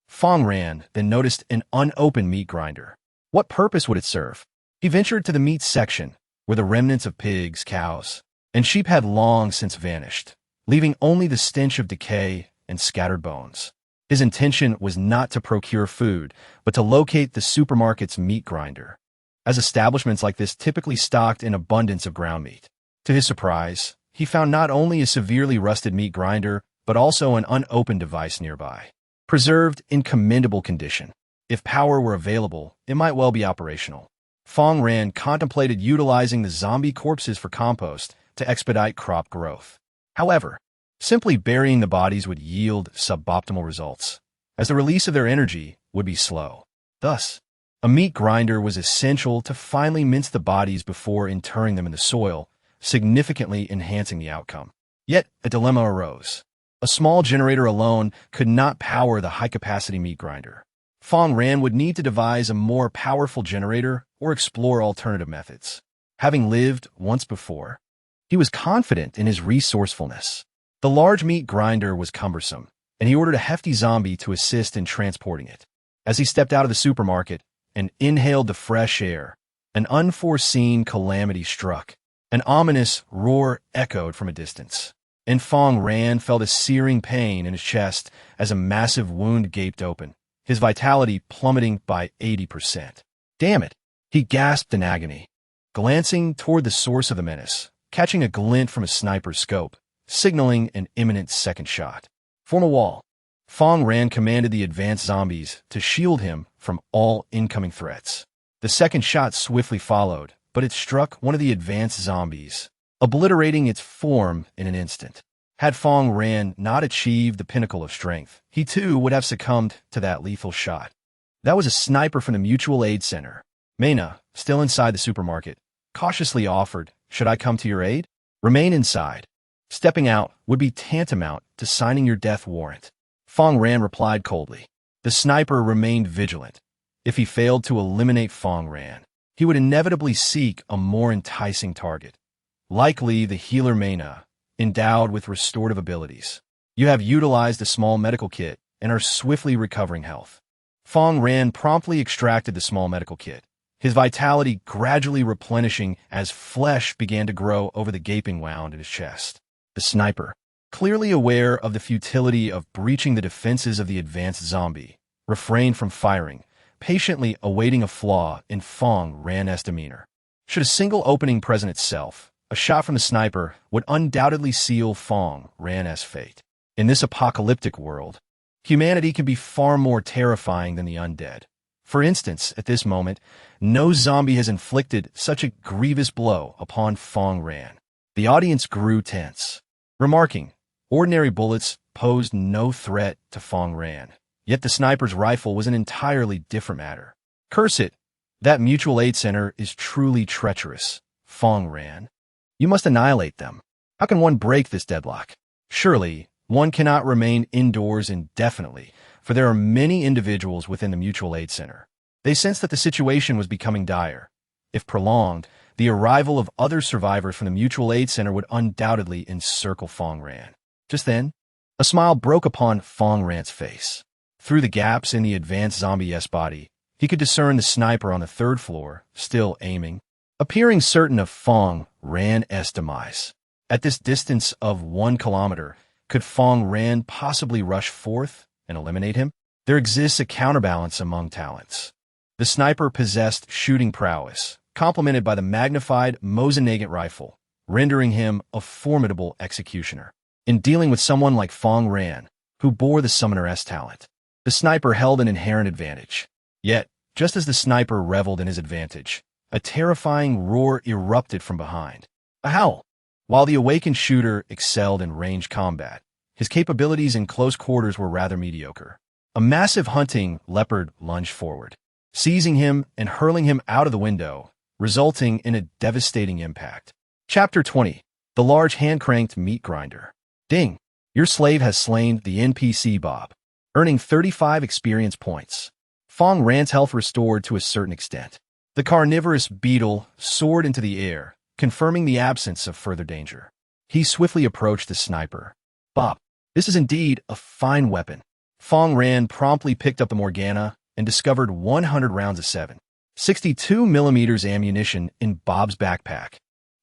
Fang Ran then noticed an unopened meat grinder. What purpose would it serve? He ventured to the meat section, where the remnants of pigs, cows, and sheep had long since vanished, leaving only the stench of decay and scattered bones. His intention was not to procure food, but to locate the supermarket's meat grinder, as establishments like this typically stocked an abundance of ground meat. To his surprise, he found not only a severely rusted meat grinder, but also an unopened device nearby, preserved in commendable condition. If power were available, it might well be operational. Fang Ran contemplated utilizing the zombie corpses for compost to expedite crop growth. However, simply burying the bodies would yield suboptimal results, as the release of their energy would be slow. Thus, a meat grinder was essential to finely mince the bodies before interring them in the soil, significantly enhancing the outcome. Yet, a dilemma arose. A small generator alone could not power the high-capacity meat grinder. Fang Ran would need to devise a more powerful generator or explore alternative methods. Having lived once before, he was confident in his resourcefulness. The large meat grinder was cumbersome, and he ordered a hefty zombie to assist in transporting it. As he stepped out of the supermarket and inhaled the fresh air, an unforeseen calamity struck. An ominous roar echoed from a distance, and Fang Ran felt a searing pain in his chest as a massive wound gaped open, his vitality plummeting by 80%. "Damn it!" he gasped in agony, glancing toward the source of the menace, catching a glint from a sniper's scope, signaling an imminent second shot. "Form a wall." Fang Ran commanded the advanced zombies to shield him from all incoming threats. The second shot swiftly followed, but it struck one of the advanced zombies, obliterating its form in an instant. Had Fang Ran not achieved the pinnacle of strength, he too would have succumbed to that lethal shot. That was a sniper from the Mutual Aid Center. Mena, still inside the supermarket, cautiously offered, "Should I come to your aid?" "Remain inside. Stepping out would be tantamount to signing your death warrant." Fang Ran replied coldly. The sniper remained vigilant. If he failed to eliminate Fang Ran, he would inevitably seek a more enticing target, likely the healer Mena, endowed with restorative abilities. "You have utilized a small medical kit and are swiftly recovering health." Fang Ran promptly extracted the small medical kit, his vitality gradually replenishing as flesh began to grow over the gaping wound in his chest. The sniper, clearly aware of the futility of breaching the defenses of the advanced zombie, refrained from firing, patiently awaiting a flaw in Fang Ran's demeanor. Should a single opening present itself, a shot from the sniper would undoubtedly seal Fang Ran's fate. In this apocalyptic world, humanity can be far more terrifying than the undead. For instance, at this moment, no zombie has inflicted such a grievous blow upon Fang Ran. The audience grew tense, remarking, ordinary bullets posed no threat to Fang Ran. Yet the sniper's rifle was an entirely different matter. Curse it! That mutual aid center is truly treacherous. Fang Ran. You must annihilate them. How can one break this deadlock? Surely, one cannot remain indoors indefinitely, for there are many individuals within the mutual aid center. They sensed that the situation was becoming dire. If prolonged, the arrival of other survivors from the mutual aid center would undoubtedly encircle Fang Ran. Just then, a smile broke upon Fang Ran's face. Through the gaps in the advanced zombie-esque body, he could discern the sniper on the third floor, still aiming, appearing certain of Fang Ran's demise. At this distance of 1 kilometer, could Fang Ran possibly rush forth and eliminate him? There exists a counterbalance among talents. The sniper possessed shooting prowess, complemented by the magnified Mosin-Nagant rifle, rendering him a formidable executioner. In dealing with someone like Fang Ran, who bore the summoner's talent, the sniper held an inherent advantage. Yet, just as the sniper reveled in his advantage, a terrifying roar erupted from behind. A howl! While the awakened shooter excelled in ranged combat, his capabilities in close quarters were rather mediocre. A massive hunting leopard lunged forward, seizing him and hurling him out of the window, resulting in a devastating impact. Chapter 20. The Large Hand-Cranked Meat Grinder. Ding! Your slave has slain the NPC Bob, earning 35 experience points. Fang Ran's health restored to a certain extent. The carnivorous beetle soared into the air, confirming the absence of further danger. He swiftly approached the sniper. Bob, this is indeed a fine weapon. Fang Ran promptly picked up the Morgana and discovered 100 rounds of 7.62mm ammunition in Bob's backpack,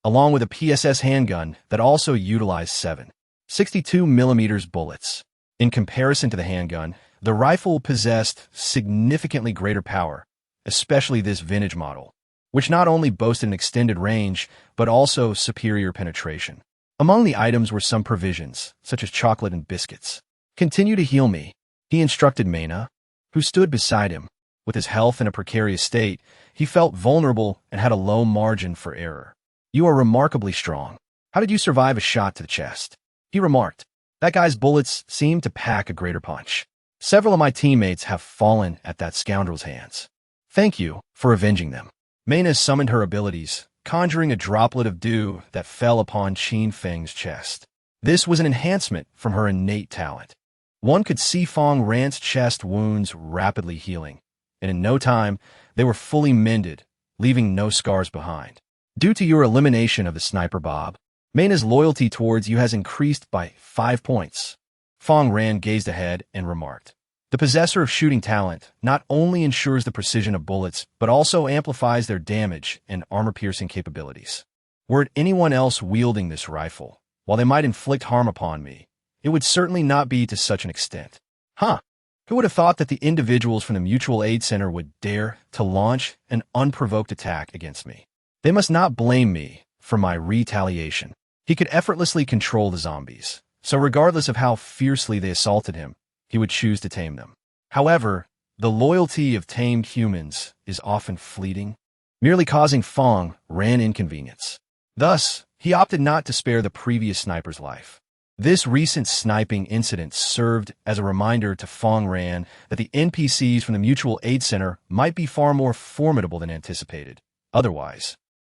along with a PSS handgun that also utilized 7.62mm bullets. In comparison to the handgun, the rifle possessed significantly greater power, especially this vintage model, which not only boasted an extended range, but also superior penetration. Among the items were some provisions, such as chocolate and biscuits. Continue to heal me, he instructed Mena, who stood beside him. With his health in a precarious state, he felt vulnerable and had a low margin for error. You are remarkably strong. How did you survive a shot to the chest? He remarked. That guy's bullets seemed to pack a greater punch. Several of my teammates have fallen at that scoundrel's hands. Thank you for avenging them. Mena summoned her abilities, conjuring a droplet of dew that fell upon Qin Feng's chest. This was an enhancement from her innate talent. One could see Fang Ran's chest wounds rapidly healing, and in no time, they were fully mended, leaving no scars behind. Due to your elimination of the sniper Bob, Mena's loyalty towards you has increased by 5 points. Fang Ran gazed ahead and remarked. The possessor of shooting talent not only ensures the precision of bullets, but also amplifies their damage and armor-piercing capabilities. Were it anyone else wielding this rifle, while they might inflict harm upon me, it would certainly not be to such an extent. Huh! Who would have thought that the individuals from the Mutual Aid Center would dare to launch an unprovoked attack against me? They must not blame me for my retaliation. He could effortlessly control the zombies, so regardless of how fiercely they assaulted him, he would choose to tame them. However, the loyalty of tamed humans is often fleeting, merely causing Fang Ran inconvenience. Thus, he opted not to spare the previous sniper's life. This recent sniping incident served as a reminder to Fang Ran that the NPCs from the Mutual Aid Center might be far more formidable than anticipated. Otherwise,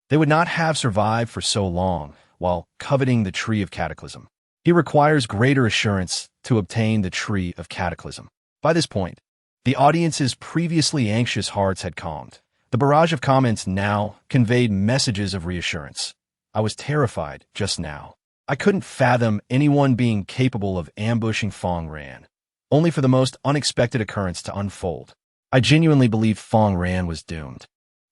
they would not have survived for so long while coveting the Tree of Cataclysm. He requires greater assurance to obtain the Tree of Cataclysm. By this point, the audience's previously anxious hearts had calmed. The barrage of comments now conveyed messages of reassurance. I was terrified just now. I couldn't fathom anyone being capable of ambushing Fang Ran, only for the most unexpected occurrence to unfold. I genuinely believed Fang Ran was doomed.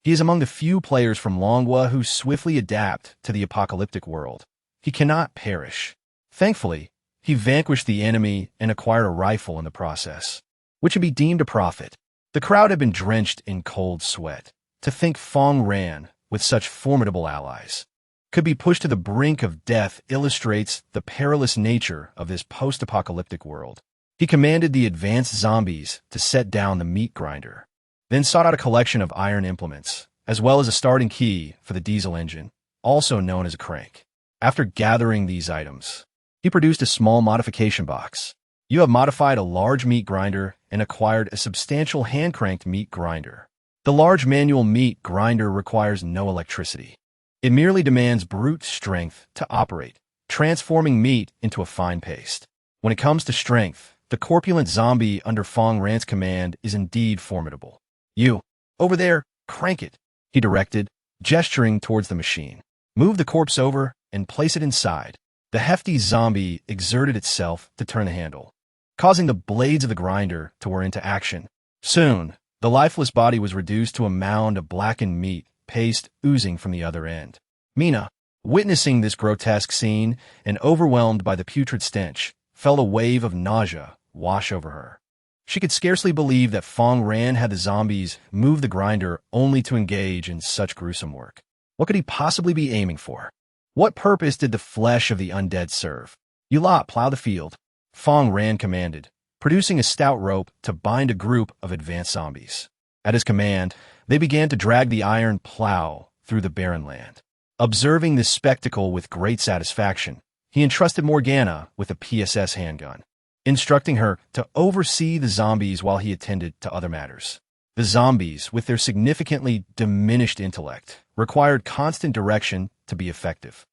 He is among the few players from Longhua who swiftly adapt to the apocalyptic world. He cannot perish. Thankfully, he vanquished the enemy and acquired a rifle in the process, which would be deemed a profit. The crowd had been drenched in cold sweat. To think Fang Ran with such formidable allies could be pushed to the brink of death illustrates the perilous nature of this post-apocalyptic world. He commanded the advanced zombies to set down the meat grinder, then sought out a collection of iron implements, as well as a starting key for the diesel engine, also known as a crank. After gathering these items, he produced a small modification box. You have modified a large meat grinder and acquired a substantial hand-cranked meat grinder. The large manual meat grinder requires no electricity. It merely demands brute strength to operate, transforming meat into a fine paste. When it comes to strength, the corpulent zombie under Fang Ran's command is indeed formidable. You, over there, crank it, he directed, gesturing towards the machine. Move the corpse over and place it inside. The hefty zombie exerted itself to turn the handle, causing the blades of the grinder to whir into action. Soon, the lifeless body was reduced to a mound of blackened meat, paste oozing from the other end. Mina, witnessing this grotesque scene and overwhelmed by the putrid stench, felt a wave of nausea wash over her. She could scarcely believe that Fang Ran had the zombies move the grinder only to engage in such gruesome work. What could he possibly be aiming for? What purpose did the flesh of the undead serve? You lot plow the field, Fang Ran commanded, producing a stout rope to bind a group of advanced zombies. At his command, they began to drag the iron plow through the barren land. Observing this spectacle with great satisfaction, he entrusted Morgana with a PSS handgun, instructing her to oversee the zombies while he attended to other matters. The zombies, with their significantly diminished intellect, required constant direction to be effective.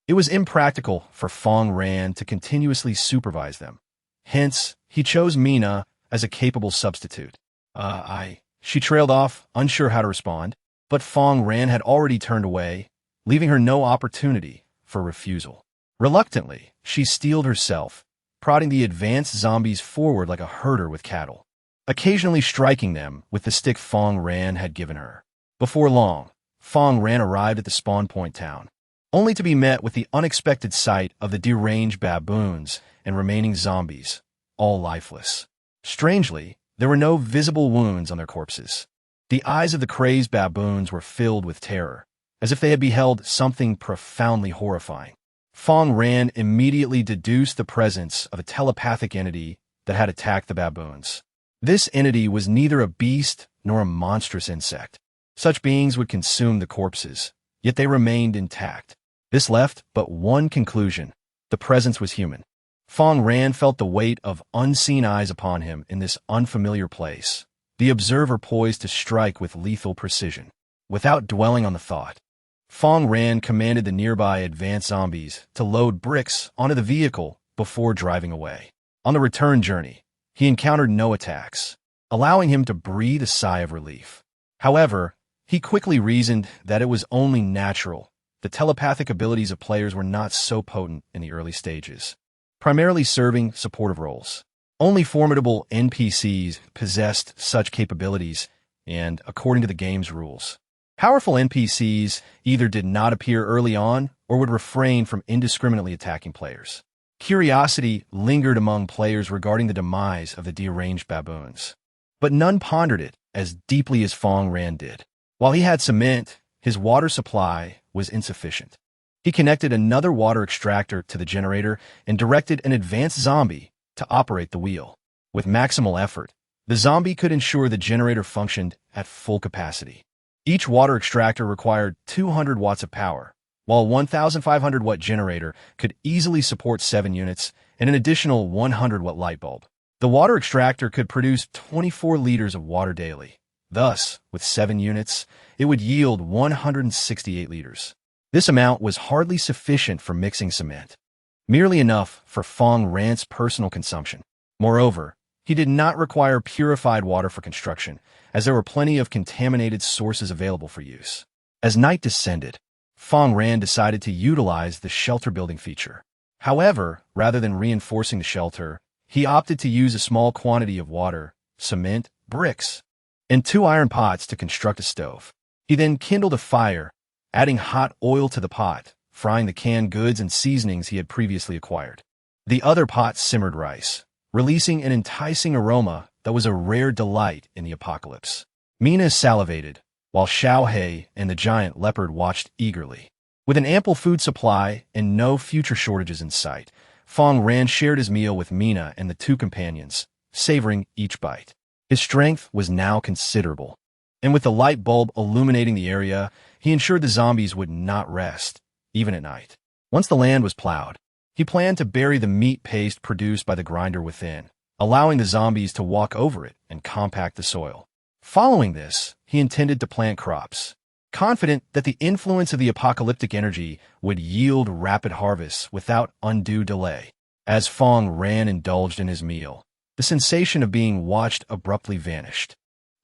It was impractical for Fang Ran to continuously supervise them. Hence, he chose Mina as a capable substitute. She trailed off, unsure how to respond, but Fang Ran had already turned away, leaving her no opportunity for refusal. Reluctantly, she steeled herself, prodding the advanced zombies forward like a herder with cattle, occasionally striking them with the stick Fang Ran had given her. Before long, Fang Ran arrived at the spawn point town, only to be met with the unexpected sight of the deranged baboons and remaining zombies, all lifeless. Strangely, there were no visible wounds on their corpses. The eyes of the crazed baboons were filled with terror, as if they had beheld something profoundly horrifying. Fang Ran immediately deduced the presence of a telepathic entity that had attacked the baboons. This entity was neither a beast nor a monstrous insect. Such beings would consume the corpses, yet they remained intact. This left but one conclusion: the presence was human. Fang Ran felt the weight of unseen eyes upon him in this unfamiliar place, the observer poised to strike with lethal precision. Without dwelling on the thought, Fang Ran commanded the nearby advanced zombies to load bricks onto the vehicle before driving away. On the return journey, he encountered no attacks, allowing him to breathe a sigh of relief. However, he quickly reasoned that it was only natural. The telepathic abilities of players were not so potent in the early stages, primarily serving supportive roles. Only formidable NPCs possessed such capabilities, and according to the game's rules, powerful NPCs either did not appear early on or would refrain from indiscriminately attacking players. Curiosity lingered among players regarding the demise of the deranged baboons, but none pondered it as deeply as Fang Ran did. While he had cement, his water supply was insufficient. He connected another water extractor to the generator and directed an advanced zombie to operate the wheel. With maximal effort, the zombie could ensure the generator functioned at full capacity. Each water extractor required 200 watts of power, while a 1,500 watt generator could easily support 7 units and an additional 100 watt light bulb. The water extractor could produce 24 liters of water daily. Thus, with 7 units, it would yield 168 liters. This amount was hardly sufficient for mixing cement, merely enough for Fang Ran's personal consumption. Moreover, he did not require purified water for construction, as there were plenty of contaminated sources available for use. As night descended, Fang Ran decided to utilize the shelter building feature. However, rather than reinforcing the shelter, he opted to use a small quantity of water, cement, bricks, and 2 iron pots to construct a stove. He then kindled a fire, adding hot oil to the pot, frying the canned goods and seasonings he had previously acquired. The other pot simmered rice, releasing an enticing aroma that was a rare delight in the apocalypse. Mina salivated, while Xiao He and the giant leopard watched eagerly. With an ample food supply and no future shortages in sight, Fang Ran shared his meal with Mina and the two companions, savoring each bite. His strength was now considerable, and with the light bulb illuminating the area, he ensured the zombies would not rest, even at night. Once the land was plowed, he planned to bury the meat paste produced by the grinder within, allowing the zombies to walk over it and compact the soil. Following this, he intended to plant crops, confident that the influence of the apocalyptic energy would yield rapid harvests without undue delay. As Fang Ran indulged in his meal, the sensation of being watched abruptly vanished.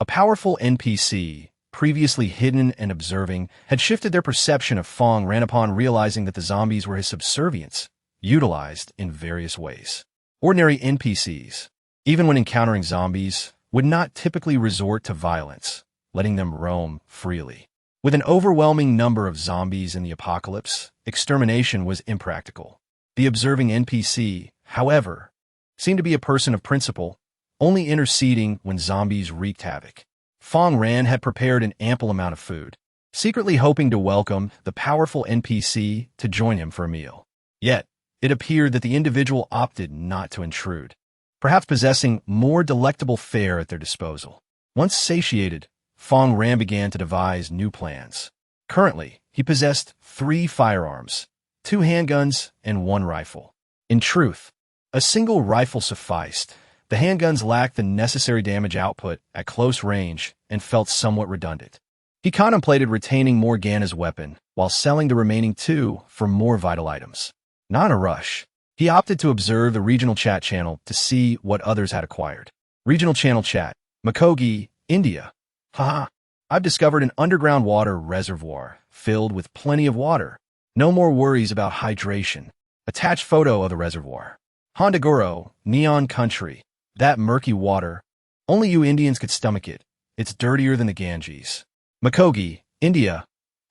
A powerful NPC, previously hidden and observing, had shifted their perception of Fang Ran upon realizing that the zombies were his subservients, utilized in various ways. Ordinary NPCs, even when encountering zombies, would not typically resort to violence, letting them roam freely. With an overwhelming number of zombies in the apocalypse, extermination was impractical. The observing NPC, however, seemed to be a person of principle, only interceding when zombies wreaked havoc. Fang Ran had prepared an ample amount of food, secretly hoping to welcome the powerful NPC to join him for a meal. Yet, it appeared that the individual opted not to intrude, perhaps possessing more delectable fare at their disposal. Once satiated, Fang Ran began to devise new plans. Currently, he possessed 3 firearms, 2 handguns, and 1 rifle. In truth, a single rifle sufficed. The handguns lacked the necessary damage output at close range and felt somewhat redundant. He contemplated retaining Morgana's weapon while selling the remaining 2 for more vital items. Not in a rush, he opted to observe the regional chat channel to see what others had acquired. Regional channel chat. Mukogi, India. Haha, I've discovered an underground water reservoir filled with plenty of water. No more worries about hydration. Attached photo of the reservoir. Hondagoro, Neon Country. That murky water. Only you Indians could stomach it. It's dirtier than the Ganges. Mukogi, India.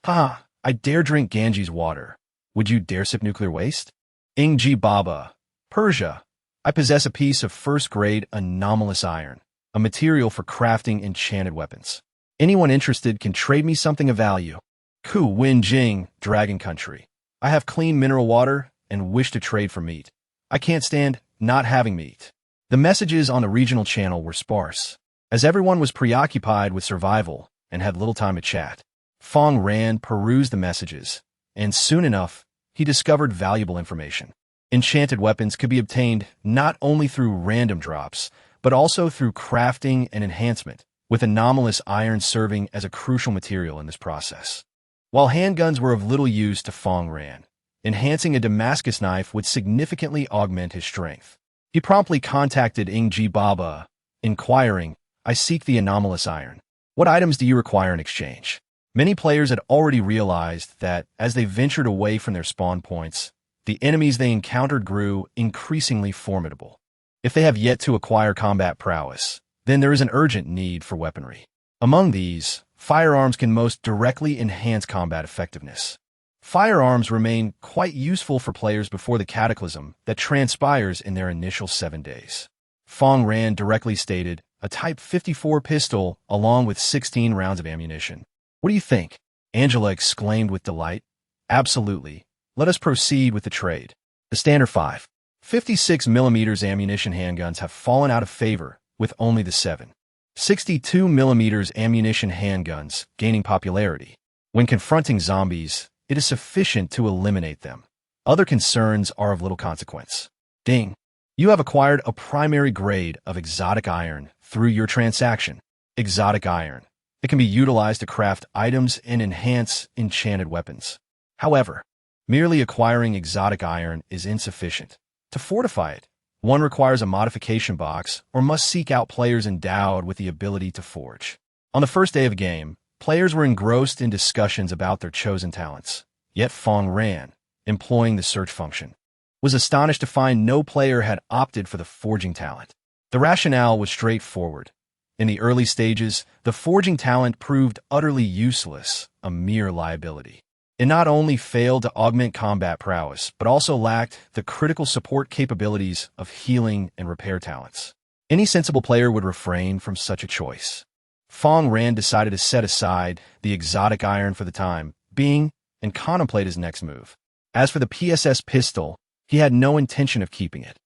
Haha, I dare drink Ganges water. Would you dare sip nuclear waste? Ingji Baba, Persia. I possess a piece of first-grade anomalous iron, a material for crafting enchanted weapons. Anyone interested can trade me something of value. Ku Wen Jing, Dragon Country. I have clean mineral water and wish to trade for meat. I can't stand not having meat. The messages on the regional channel were sparse, as everyone was preoccupied with survival and had little time to chat. Fang Ran perused the messages, and soon enough, he discovered valuable information. Enchanted weapons could be obtained not only through random drops, but also through crafting and enhancement, with anomalous iron serving as a crucial material in this process. While handguns were of little use to Fang Ran, enhancing a Damascus knife would significantly augment his strength. He promptly contacted Ingji Baba, inquiring, I seek the anomalous iron. What items do you require in exchange? Many players had already realized that, as they ventured away from their spawn points, the enemies they encountered grew increasingly formidable. If they have yet to acquire combat prowess, then there is an urgent need for weaponry. Among these, firearms can most directly enhance combat effectiveness. Firearms remain quite useful for players before the cataclysm that transpires in their initial 7 days. Fang Ran directly stated, a Type 54 pistol along with 16 rounds of ammunition. What do you think? Angela exclaimed with delight. Absolutely. Let us proceed with the trade. The standard 5.56mm ammunition handguns have fallen out of favor with only the 7.62mm ammunition handguns gaining popularity. When confronting zombies, it is sufficient to eliminate them. Other concerns are of little consequence. Ding. You have acquired a primary grade of exotic iron through your transaction. Exotic iron. It can be utilized to craft items and enhance enchanted weapons. However, merely acquiring exotic iron is insufficient. To fortify it, one requires a modification box or must seek out players endowed with the ability to forge. On the first day of the game, players were engrossed in discussions about their chosen talents. Yet Fang Ran, employing the search function, was astonished to find no player had opted for the forging talent. The rationale was straightforward. In the early stages, the forging talent proved utterly useless, a mere liability. It not only failed to augment combat prowess, but also lacked the critical support capabilities of healing and repair talents. Any sensible player would refrain from such a choice. Fang Ran decided to set aside the exotic iron for the time being and contemplate his next move. As for the PSS pistol, he had no intention of keeping it.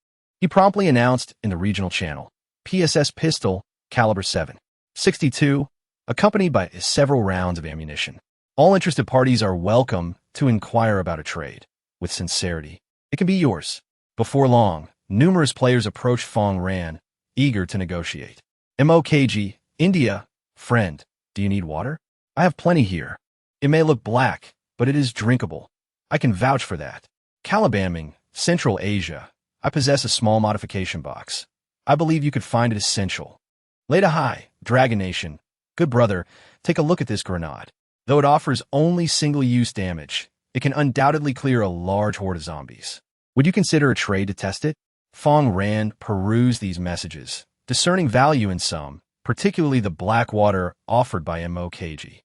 He promptly announced in the regional channel, PSS pistol, caliber 7.62, accompanied by several rounds of ammunition. All interested parties are welcome to inquire about a trade. With sincerity, it can be yours. Before long, numerous players approached Fang Ran, eager to negotiate. MOKG, India, friend, do you need water? I have plenty here. It may look black, but it is drinkable. I can vouch for that. Calabaming, Central Asia, I possess a small modification box. I believe you could find it essential. Leda High, Dragon Nation, good brother, take a look at this grenade. Though it offers only single-use damage, it can undoubtedly clear a large horde of zombies. Would you consider a trade to test it? Fang Ran perused these messages, discerning value in some, particularly the black water offered by MOKG.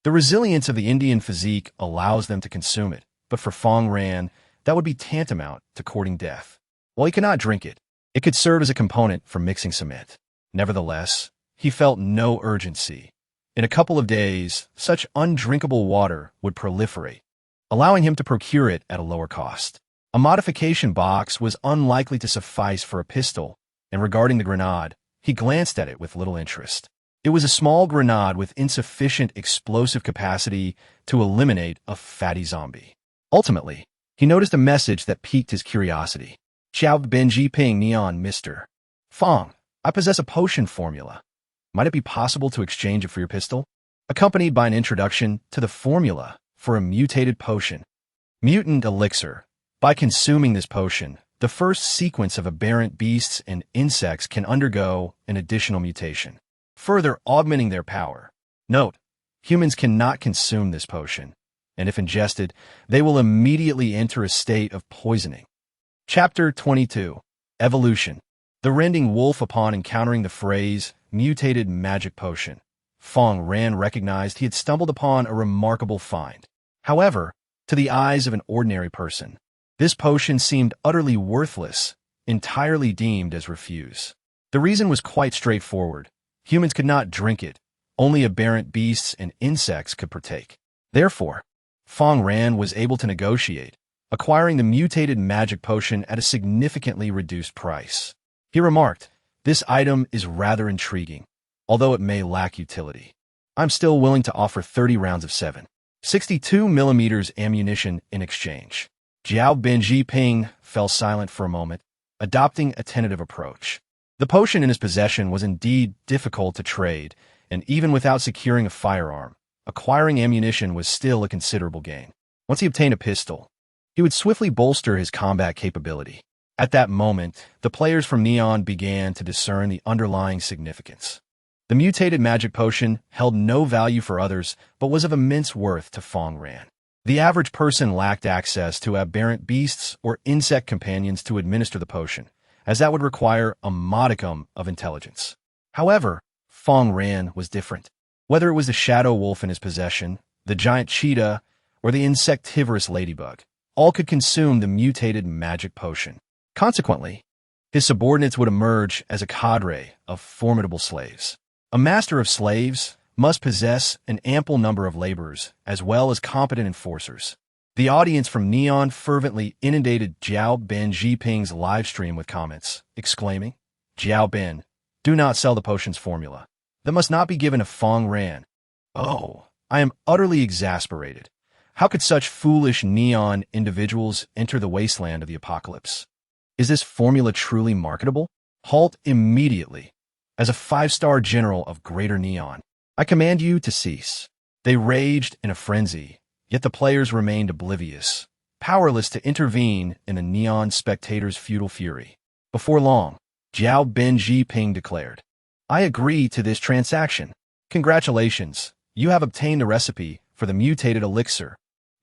The resilience of the Indian physique allows them to consume it, but for Fang Ran, that would be tantamount to courting death. While he cannot drink it, it could serve as a component for mixing cement. Nevertheless, he felt no urgency. In a couple of days, such undrinkable water would proliferate, allowing him to procure it at a lower cost. A modification box was unlikely to suffice for a pistol, and regarding the grenade, he glanced at it with little interest. It was a small grenade with insufficient explosive capacity to eliminate a fatty zombie. Ultimately, he noticed a message that piqued his curiosity. Xiao Benji Ping Neon Mr. Fang, I possess a potion formula. Might it be possible to exchange it for your pistol? Accompanied by an introduction to the formula for a mutated potion. Mutant elixir. By consuming this potion, the first sequence of aberrant beasts and insects can undergo an additional mutation, further augmenting their power. Note, humans cannot consume this potion, and if ingested, they will immediately enter a state of poisoning. Chapter 22. Evolution. The rending wolf upon encountering the phrase, mutated magic potion. Fang Ran recognized he had stumbled upon a remarkable find. However, to the eyes of an ordinary person, this potion seemed utterly worthless, entirely deemed as refuse. The reason was quite straightforward. Humans could not drink it. Only aberrant beasts and insects could partake. Therefore, Fang Ran was able to negotiate, acquiring the mutated magic potion at a significantly reduced price. He remarked, "This item is rather intriguing, although it may lack utility. I'm still willing to offer 30 rounds of 7.62mm ammunition in exchange." Jiao Benji Ping fell silent for a moment, adopting a tentative approach. The potion in his possession was indeed difficult to trade, and even without securing a firearm, acquiring ammunition was still a considerable gain. Once he obtained a pistol, he would swiftly bolster his combat capability. At that moment, the players from Neon began to discern the underlying significance. The mutated magic potion held no value for others, but was of immense worth to Fang Ran. The average person lacked access to aberrant beasts or insect companions to administer the potion, as that would require a modicum of intelligence. However, Fang Ran was different. Whether it was the shadow wolf in his possession, the giant cheetah, or the insectivorous ladybug, all could consume the mutated magic potion. Consequently, his subordinates would emerge as a cadre of formidable slaves. A master of slaves must possess an ample number of laborers as well as competent enforcers. The audience from Neon fervently inundated Jiao Ben Jiping's live stream with comments, exclaiming, "Jiao Ben, do not sell the potion's formula. That must not be given to Fang Ran. Oh, I am utterly exasperated. How could such foolish Neon individuals enter the wasteland of the apocalypse? Is this formula truly marketable? Halt immediately. As a 5-star general of Greater Neon, I command you to cease." They raged in a frenzy, yet the players remained oblivious, powerless to intervene in the Neon spectators' futile fury. Before long, Jiao Benji Ping declared, "I agree to this transaction. Congratulations, you have obtained a recipe for the mutated elixir,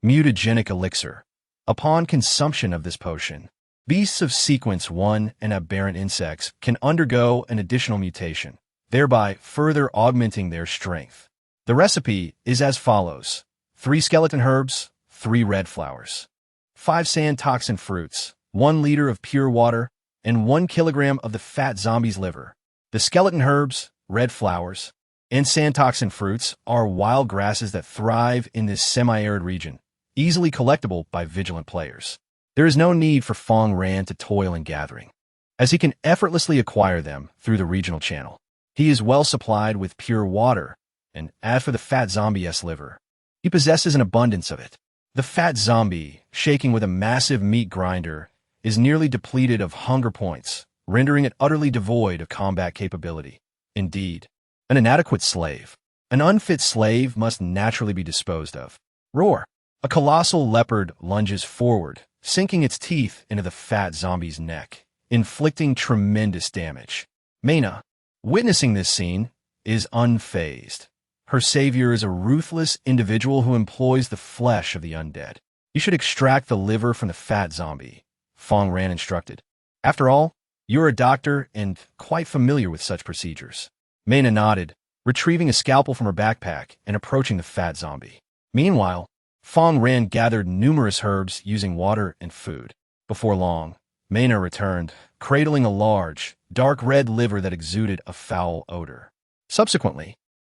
mutagenic elixir. Upon consumption of this potion, beasts of sequence 1 and aberrant insects can undergo an additional mutation, thereby further augmenting their strength. The recipe is as follows: 3 skeleton herbs, 3 red flowers, 5 sand toxin fruits, 1 liter of pure water, and 1 kilogram of the fat zombie's liver. The skeleton herbs, red flowers, and sand toxin fruits are wild grasses that thrive in this semi-arid region, easily collectible by vigilant players. There is no need for Fang Ran to toil in gathering, as he can effortlessly acquire them through the regional channel. He is well supplied with pure water, and as for the fat zombie-s liver, he possesses an abundance of it. The fat zombie, shaking with a massive meat grinder, is nearly depleted of hunger points, rendering it utterly devoid of combat capability. Indeed, an inadequate slave. An unfit slave must naturally be disposed of. Roar! A colossal leopard lunges forward, sinking its teeth into the fat zombie's neck, inflicting tremendous damage. Mena, witnessing this scene, is unfazed. Her savior is a ruthless individual who employs the flesh of the undead. You should extract the liver from the fat zombie, Fang Ran instructed. After all, you're a doctor and quite familiar with such procedures. Mena nodded, retrieving a scalpel from her backpack and approaching the fat zombie. Meanwhile, Fang Ran gathered numerous herbs using water and food. Before long, Mena returned, cradling a large, dark red liver that exuded a foul odor. Subsequently,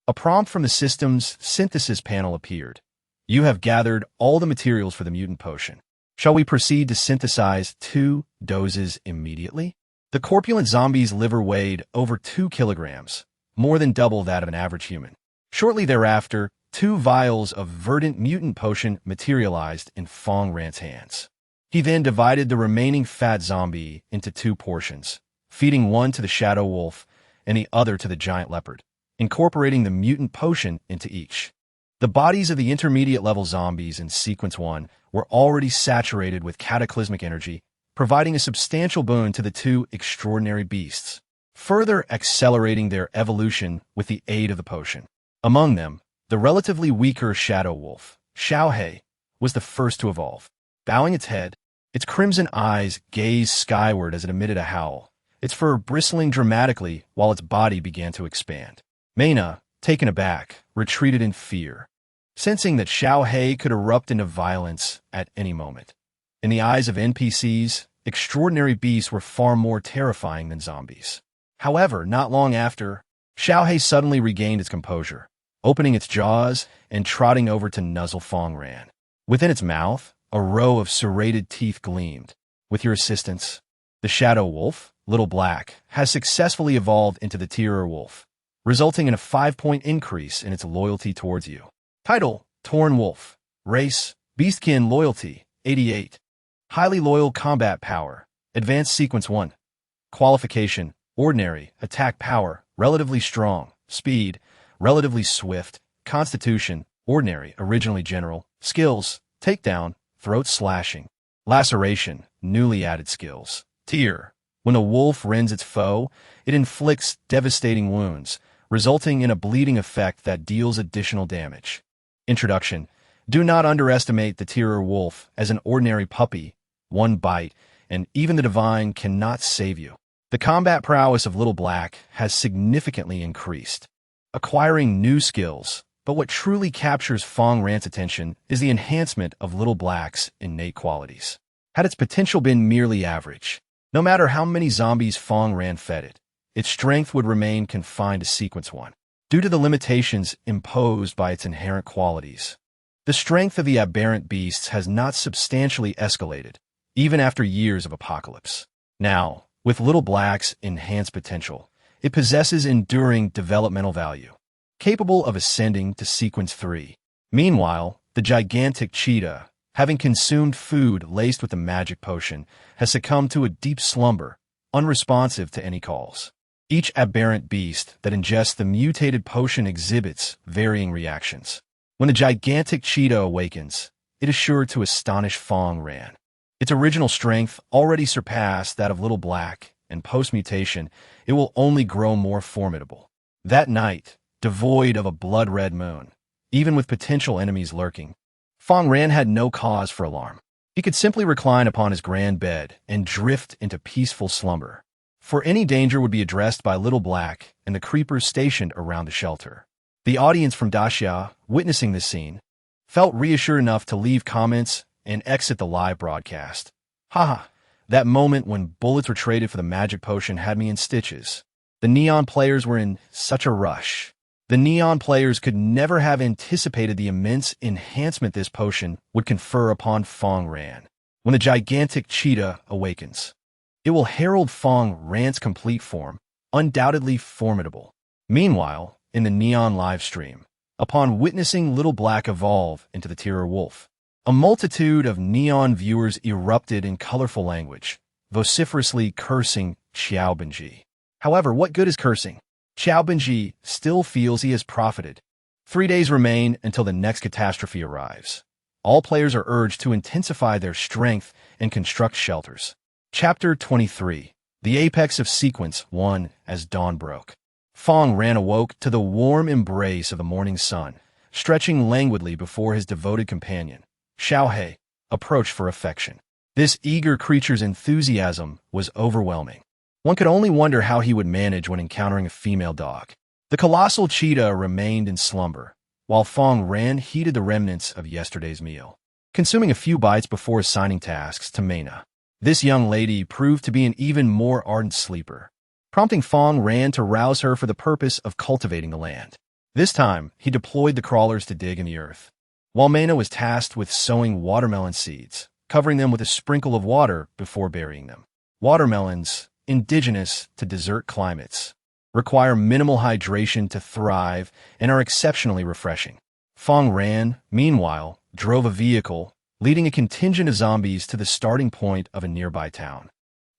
a prompt from the system's synthesis panel appeared. You have gathered all the materials for the mutant potion. Shall we proceed to synthesize 2 doses immediately? The corpulent zombie's liver weighed over 2 kilograms, more than double that of an average human. Shortly thereafter, 2 vials of verdant mutant potion materialized in Fang Ran's hands. He then divided the remaining fat zombie into 2 portions, feeding one to the shadow wolf and the other to the giant leopard, incorporating the mutant potion into each. The bodies of the intermediate-level zombies in Sequence 1 were already saturated with cataclysmic energy, providing a substantial boon to the 2 extraordinary beasts, further accelerating their evolution with the aid of the potion. Among them, the relatively weaker shadow wolf, Xiaohei, was the first to evolve. Bowing its head, its crimson eyes gazed skyward as it emitted a howl, its fur bristling dramatically while its body began to expand. Mena, taken aback, retreated in fear, sensing that Xiaohei could erupt into violence at any moment. In the eyes of NPCs, extraordinary beasts were far more terrifying than zombies. However, not long after, Xiaohei suddenly regained its composure, opening its jaws and trotting over to nuzzle Fang Ran. Within its mouth, a row of serrated teeth gleamed. With your assistance, the shadow wolf, Little Black, has successfully evolved into the Terror Wolf, resulting in a 5-point increase in its loyalty towards you. Title: Torn Wolf. Race: Beastkin Loyalty, 88. Highly Loyal Combat Power, Advanced Sequence 1. Qualification: Ordinary, Attack Power, Relatively Strong, Speed, Relatively Swift, Constitution, Ordinary, Originally General, Skills: Takedown, Throat Slashing, Laceration, Newly added skills. Tier: When a wolf rends its foe, it inflicts devastating wounds, resulting in a bleeding effect that deals additional damage. Introduction: Do not underestimate the Terror Wolf as an ordinary puppy. One bite, and even the divine cannot save you. The combat prowess of Little Black has significantly increased, acquiring new skills, but what truly captures Fang Ran's attention is the enhancement of Little Black's innate qualities. Had its potential been merely average, no matter how many zombies Fang Ran fed it, its strength would remain confined to Sequence 1, due to the limitations imposed by its inherent qualities. The strength of the aberrant beasts has not substantially escalated, even after years of apocalypse. Now, with Little Black's enhanced potential, it possesses enduring developmental value, capable of ascending to Sequence 3. Meanwhile, the gigantic cheetah, having consumed food laced with a magic potion, has succumbed to a deep slumber, unresponsive to any calls. Each aberrant beast that ingests the mutated potion exhibits varying reactions. When the gigantic cheetah awakens, it is sure to astonish Fang Ran. Its original strength already surpassed that of Little Black, and post-mutation, it will only grow more formidable. That night, devoid of a blood-red moon, even with potential enemies lurking, Fang Ran had no cause for alarm. He could simply recline upon his grand bed and drift into peaceful slumber, for any danger would be addressed by Little Black and the creepers stationed around the shelter. The audience from Daxia, witnessing this scene, felt reassured enough to leave comments and exit the live broadcast. Haha, that moment when bullets were traded for the magic potion had me in stitches. The Neon players were in such a rush. The Neon players could never have anticipated the immense enhancement this potion would confer upon Fang Ran. When the gigantic cheetah awakens, it will herald Fang Ran's complete form, undoubtedly formidable. Meanwhile, in the Neon livestream, upon witnessing Little Black evolve into the Terror Wolf, a multitude of Neon viewers erupted in colorful language, vociferously cursing Xiaobenji. However, what good is cursing? Xiaobenji still feels he has profited. 3 days remain until the next catastrophe arrives. All players are urged to intensify their strength and construct shelters. Chapter 23. The Apex of Sequence 1 as Dawn broke. Fang Ran awoke to the warm embrace of the morning sun, stretching languidly before his devoted companion, Xiaohe, approached for affection. This eager creature's enthusiasm was overwhelming. One could only wonder how he would manage when encountering a female dog. The colossal cheetah remained in slumber, while Fang Ran heated the remnants of yesterday's meal, consuming a few bites before assigning tasks to Mena. This young lady proved to be an even more ardent sleeper, prompting Fang Ran to rouse her for the purpose of cultivating the land. This time, he deployed the crawlers to dig in the earth, while Mena was tasked with sowing watermelon seeds, covering them with a sprinkle of water before burying them. Watermelons, indigenous to desert climates, require minimal hydration to thrive and are exceptionally refreshing. Fang Ran, meanwhile, drove a vehicle, leading a contingent of zombies to the starting point of a nearby town,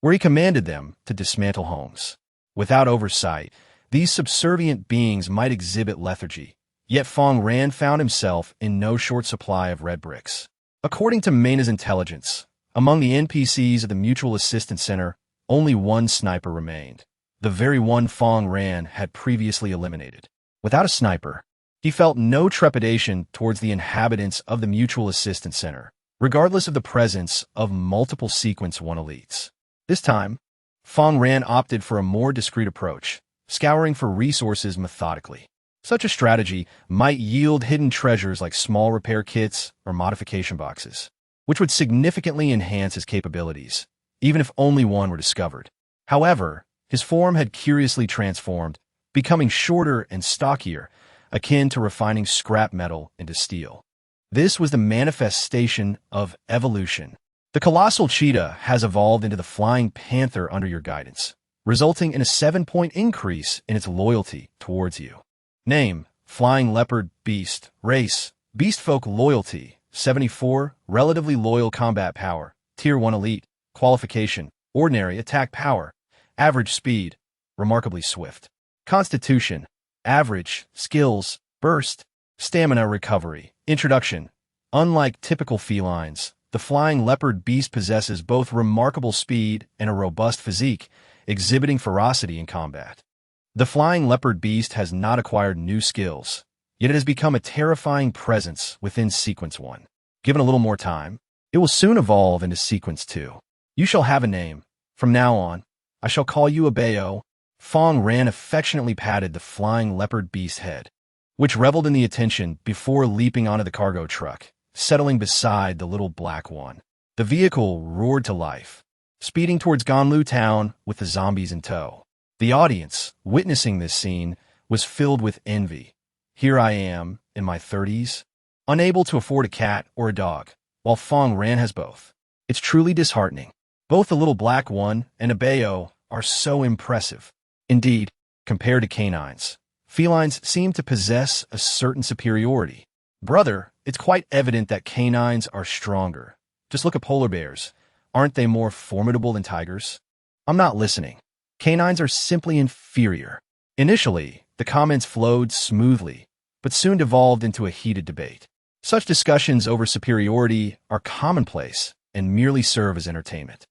where he commanded them to dismantle homes. Without oversight, these subservient beings might exhibit lethargy, yet Fang Ran found himself in no short supply of red bricks. According to Mena's intelligence, among the NPCs of the Mutual Assistance Center, only one sniper remained, the very one Fang Ran had previously eliminated. Without a sniper, he felt no trepidation towards the inhabitants of the Mutual Assistance Center, regardless of the presence of multiple Sequence 1 elites. This time, Fang Ran opted for a more discreet approach, scouring for resources methodically. Such a strategy might yield hidden treasures like small repair kits or modification boxes, which would significantly enhance his capabilities, even if only one were discovered. However, his form had curiously transformed, becoming shorter and stockier, akin to refining scrap metal into steel. This was the manifestation of evolution. The colossal cheetah has evolved into the flying panther under your guidance, resulting in a 7-point increase in its loyalty towards you. Name: Flying Leopard Beast. Race: Beastfolk. Loyalty: 74. Relatively loyal combat power. Tier 1 elite. Qualification: Ordinary attack power. Average speed: remarkably swift. Constitution: Average. Skills: Burst. Stamina recovery. Introduction: Unlike typical felines, the flying leopard beast possesses both remarkable speed and a robust physique, exhibiting ferocity in combat. The flying leopard beast has not acquired new skills, yet it has become a terrifying presence within Sequence 1. Given a little more time, it will soon evolve into Sequence 2. You shall have a name. From now on, I shall call you Abayo. Fang Ran affectionately patted the flying leopard beast's head, which reveled in the attention before leaping onto the cargo truck, settling beside the little black one. The vehicle roared to life, speeding towards Ganlu town with the zombies in tow. The audience, witnessing this scene, was filled with envy. Here I am, in my 30s, unable to afford a cat or a dog, while Fang Ran has both. It's truly disheartening. Both the little black one and Abayo are so impressive. Indeed, compared to canines, felines seem to possess a certain superiority. Brother, it's quite evident that canines are stronger. Just look at polar bears. Aren't they more formidable than tigers? I'm not listening. Canines are simply inferior. Initially, the comments flowed smoothly, but soon devolved into a heated debate. Such discussions over superiority are commonplace and merely serve as entertainment.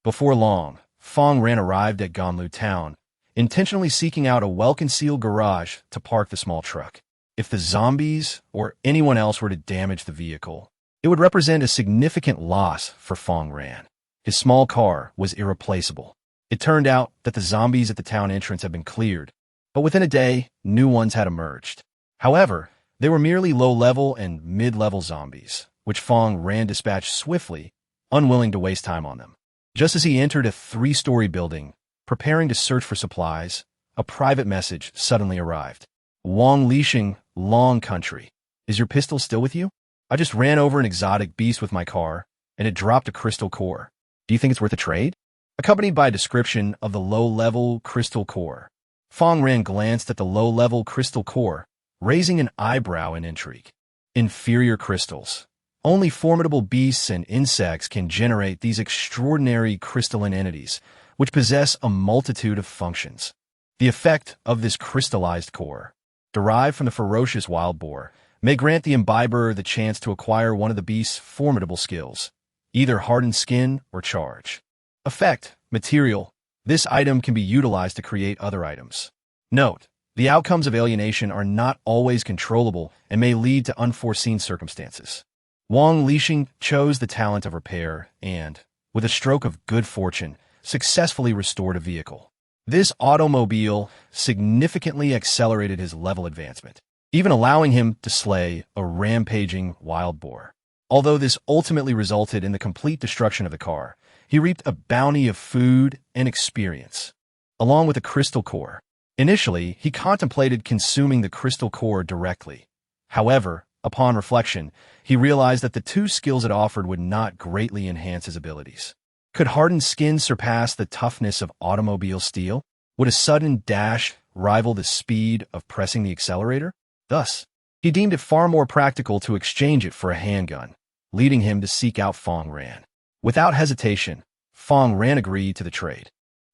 Before long, Fang Ran arrived at Ganlu town, intentionally seeking out a well-concealed garage to park the small truck. If the zombies or anyone else were to damage the vehicle, it would represent a significant loss for Fang Ran. His small car was irreplaceable. It turned out that the zombies at the town entrance had been cleared, but within a day, new ones had emerged. However, they were merely low-level and mid-level zombies, which Fang Ran dispatched swiftly, unwilling to waste time on them. Just as he entered a 3-story building, preparing to search for supplies, a private message suddenly arrived. Wang Lixing, Long Country. Is your pistol still with you? I just ran over an exotic beast with my car, and it dropped a crystal core. Do you think it's worth a trade? Accompanied by a description of the low-level crystal core. Fang Ran glanced at the low-level crystal core, raising an eyebrow in intrigue. Inferior crystals. Only formidable beasts and insects can generate these extraordinary crystalline entities, which possess a multitude of functions. The effect of this crystallized core, derived from the ferocious wild boar, may grant the imbiber the chance to acquire one of the beast's formidable skills, either hardened skin or charge. Effect, material. This item can be utilized to create other items. Note, the outcomes of alienation are not always controllable and may lead to unforeseen circumstances. Wang Lixing chose the talent of repair and, with a stroke of good fortune, successfully restored a vehicle. This automobile significantly accelerated his level advancement, even allowing him to slay a rampaging wild boar. Although this ultimately resulted in the complete destruction of the car, he reaped a bounty of food and experience, along with a crystal core. Initially, he contemplated consuming the crystal core directly. However, upon reflection, he realized that the two skills it offered would not greatly enhance his abilities. Could hardened skin surpass the toughness of automobile steel? Would a sudden dash rival the speed of pressing the accelerator? Thus, he deemed it far more practical to exchange it for a handgun, leading him to seek out Fang Ran. Without hesitation, Fang Ran agreed to the trade.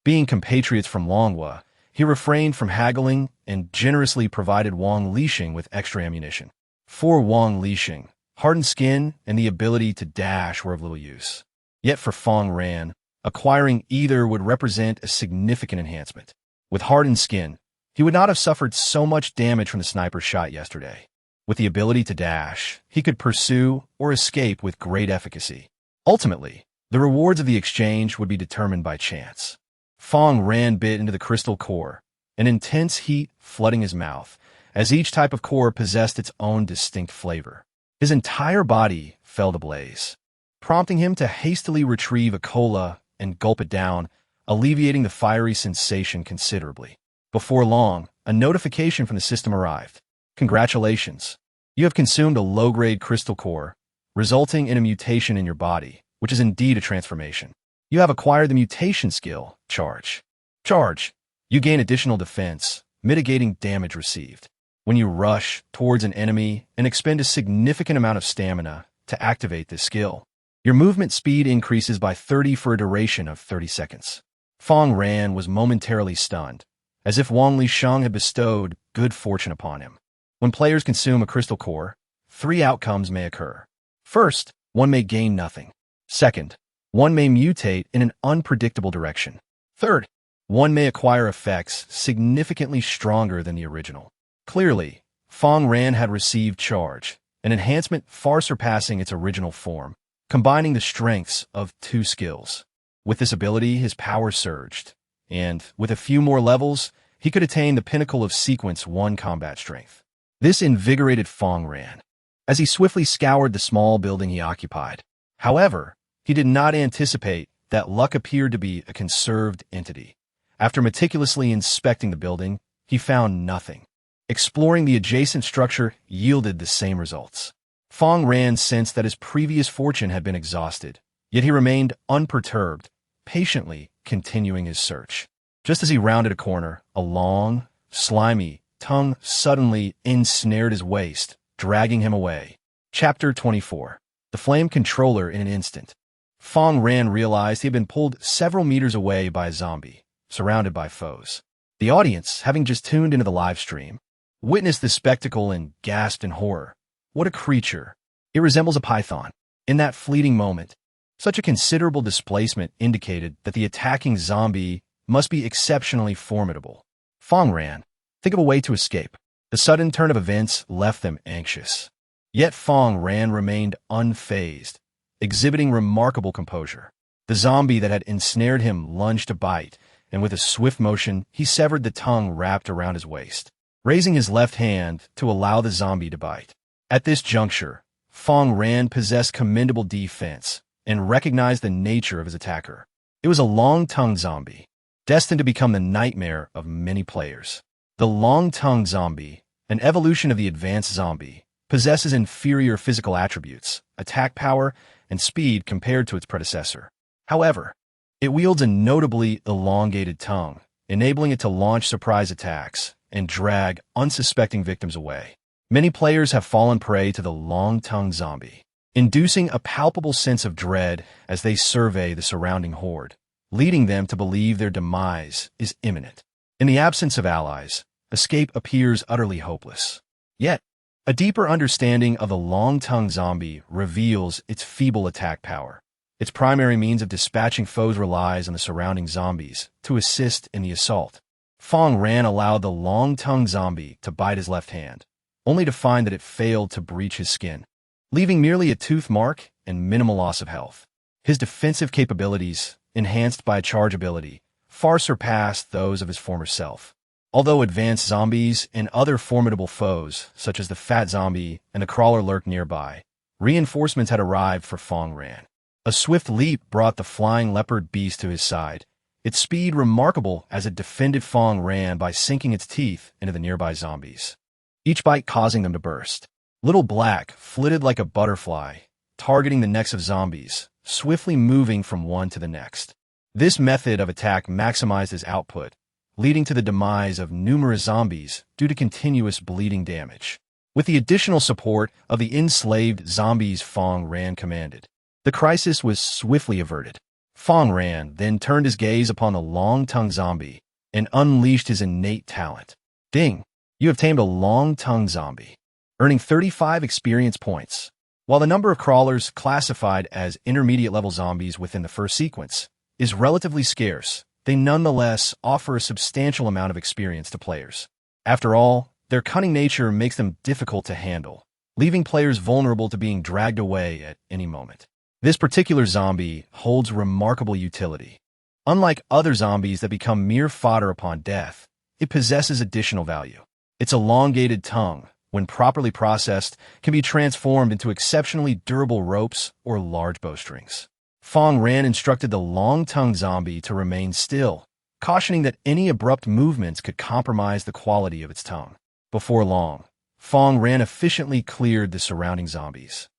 Being compatriots from Longhua, he refrained from haggling and generously provided Wang Lixing with extra ammunition. For Wang Lixing, hardened skin and the ability to dash were of little use. Yet for Fang Ran, acquiring either would represent a significant enhancement. With hardened skin, he would not have suffered so much damage from the sniper's shot yesterday. With the ability to dash, he could pursue or escape with great efficacy. Ultimately, the rewards of the exchange would be determined by chance. Fang Ran bit into the crystal core, an intense heat flooding his mouth, as each type of core possessed its own distinct flavor. His entire body fell to blaze, prompting him to hastily retrieve a cola and gulp it down, alleviating the fiery sensation considerably. Before long, a notification from the system arrived. Congratulations! You have consumed a low-grade crystal core, resulting in a mutation in your body, which is indeed a transformation. You have acquired the mutation skill, Charge. Charge. You gain additional defense, mitigating damage received. When you rush towards an enemy and expend a significant amount of stamina to activate this skill, your movement speed increases by 30 for a duration of 30 seconds. Fang Ran was momentarily stunned, as if Wang Lixing had bestowed good fortune upon him. When players consume a crystal core, 3 outcomes may occur. First, one may gain nothing. Second, one may mutate in an unpredictable direction. Third, one may acquire effects significantly stronger than the original. Clearly, Fang Ran had received Charge, an enhancement far surpassing its original form, combining the strengths of 2 skills. With this ability, his power surged, and, with a few more levels, he could attain the pinnacle of Sequence 1 combat strength. This invigorated Fang Ran, as he swiftly scoured the small building he occupied. However, he did not anticipate that luck appeared to be a conserved entity. After meticulously inspecting the building, he found nothing. Exploring the adjacent structure yielded the same results. Fang Ran sensed that his previous fortune had been exhausted, yet he remained unperturbed, patiently continuing his search. Just as he rounded a corner, a long, slimy tongue suddenly ensnared his waist, dragging him away. Chapter 24. The Flame Controller in an instant. Fang Ran realized he had been pulled several meters away by a zombie, surrounded by foes. The audience, having just tuned into the live stream, witnessed the spectacle and gasped in horror. What a creature! It resembles a python. In that fleeting moment, such a considerable displacement indicated that the attacking zombie must be exceptionally formidable. Fang Ran, think of a way to escape. The sudden turn of events left them anxious. Yet Fang Ran remained unfazed, exhibiting remarkable composure. The zombie that had ensnared him lunged to bite, and with a swift motion, he severed the tongue wrapped around his waist, raising his left hand to allow the zombie to bite. At this juncture, Fang Ran possessed commendable defense and recognized the nature of his attacker. It was a long-tongued zombie, destined to become the nightmare of many players. The long-tongued zombie, an evolution of the advanced zombie, possesses inferior physical attributes, attack power, and speed compared to its predecessor. However, it wields a notably elongated tongue, enabling it to launch surprise attacks and drag unsuspecting victims away. Many players have fallen prey to the long-tongued zombie, inducing a palpable sense of dread as they survey the surrounding horde, leading them to believe their demise is imminent. In the absence of allies, escape appears utterly hopeless. Yet, a deeper understanding of the long-tongued zombie reveals its feeble attack power. Its primary means of dispatching foes relies on the surrounding zombies to assist in the assault. Fang Ran allowed the long-tongued zombie to bite his left hand, only to find that it failed to breach his skin, leaving merely a tooth mark and minimal loss of health. His defensive capabilities, enhanced by a charge ability, far surpassed those of his former self. Although advanced zombies and other formidable foes, such as the fat zombie and the crawler lurked nearby, reinforcements had arrived for Fang Ran. A swift leap brought the flying leopard beast to his side, its speed remarkable as it defended Fang Ran by sinking its teeth into the nearby zombies, each bite causing them to burst. Little Black flitted like a butterfly, targeting the necks of zombies, swiftly moving from one to the next. This method of attack maximized his output, leading to the demise of numerous zombies due to continuous bleeding damage. With the additional support of the enslaved zombies Fang Ran commanded, the crisis was swiftly averted. Fang Ran then turned his gaze upon the long-tongued zombie and unleashed his innate talent. Ding! You have tamed a long-tongued zombie, earning 35 experience points. While the number of crawlers classified as intermediate-level zombies within the first sequence is relatively scarce, they nonetheless offer a substantial amount of experience to players. After all, their cunning nature makes them difficult to handle, leaving players vulnerable to being dragged away at any moment. This particular zombie holds remarkable utility. Unlike other zombies that become mere fodder upon death, it possesses additional value. Its elongated tongue, when properly processed, can be transformed into exceptionally durable ropes or large bowstrings. Fang Ran instructed the long-tongued zombie to remain still, cautioning that any abrupt movements could compromise the quality of its tongue. Before long, Fang Ran efficiently cleared the surrounding zombies,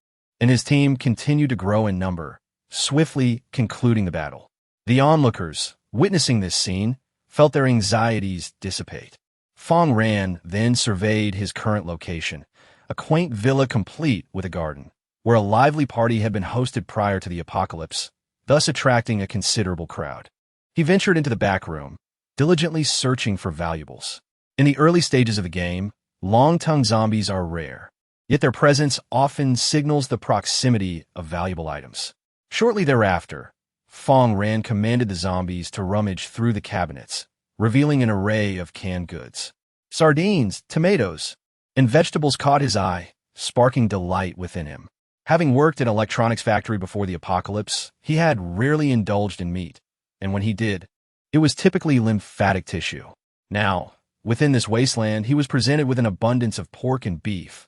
and his team continued to grow in number, swiftly concluding the battle. The onlookers, witnessing this scene, felt their anxieties dissipate. Fang Ran then surveyed his current location, a quaint villa complete with a garden, where a lively party had been hosted prior to the apocalypse, thus attracting a considerable crowd. He ventured into the back room, diligently searching for valuables. In the early stages of the game, long-tongued zombies are rare, yet their presence often signals the proximity of valuable items. Shortly thereafter, Fang Ran commanded the zombies to rummage through the cabinets, revealing an array of canned goods. Sardines, tomatoes, and vegetables caught his eye, sparking delight within him. Having worked in an electronics factory before the apocalypse, he had rarely indulged in meat, and when he did, it was typically lymphatic tissue. Now, within this wasteland, he was presented with an abundance of pork and beef.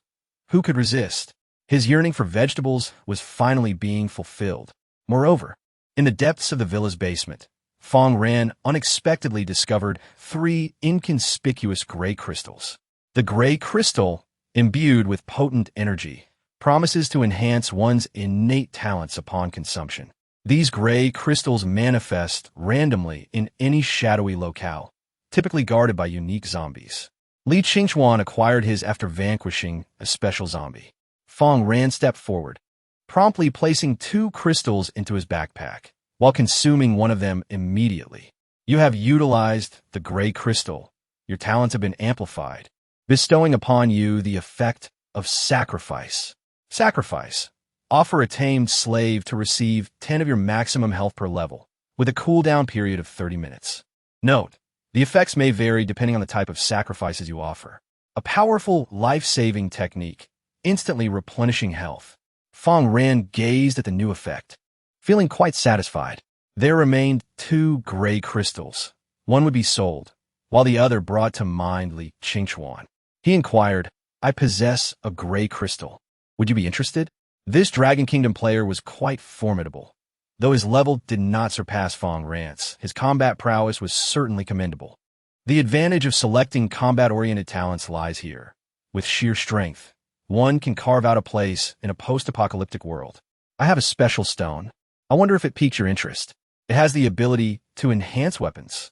Who could resist? His yearning for vegetables was finally being fulfilled. Moreover, in the depths of the villa's basement, Fang Ran unexpectedly discovered 3 inconspicuous gray crystals. The gray crystal, imbued with potent energy, promises to enhance one's innate talents upon consumption. These gray crystals manifest randomly in any shadowy locale, typically guarded by unique zombies. Li Qingchuan acquired his after vanquishing a special zombie. Fang Ran stepped forward, promptly placing 2 crystals into his backpack, while consuming one of them immediately. You have utilized the gray crystal. Your talents have been amplified, bestowing upon you the effect of sacrifice. Sacrifice. Offer a tamed slave to receive 10 of your maximum health per level, with a cooldown period of 30 minutes. Note, the effects may vary depending on the type of sacrifices you offer. A powerful, life-saving technique, instantly replenishing health. Fang Ran gazed at the new effect, feeling quite satisfied. There remained 2 gray crystals. One would be sold, while the other brought to mind Li Qingchuan. He inquired, "I possess a gray crystal. Would you be interested?" This Dragon Kingdom player was quite formidable. Though his level did not surpass Fang Ran's, his combat prowess was certainly commendable. The advantage of selecting combat-oriented talents lies here. with sheer strength, one can carve out a place in a post-apocalyptic world. I have a special stone. I wonder if it piques your interest. It has the ability to enhance weapons,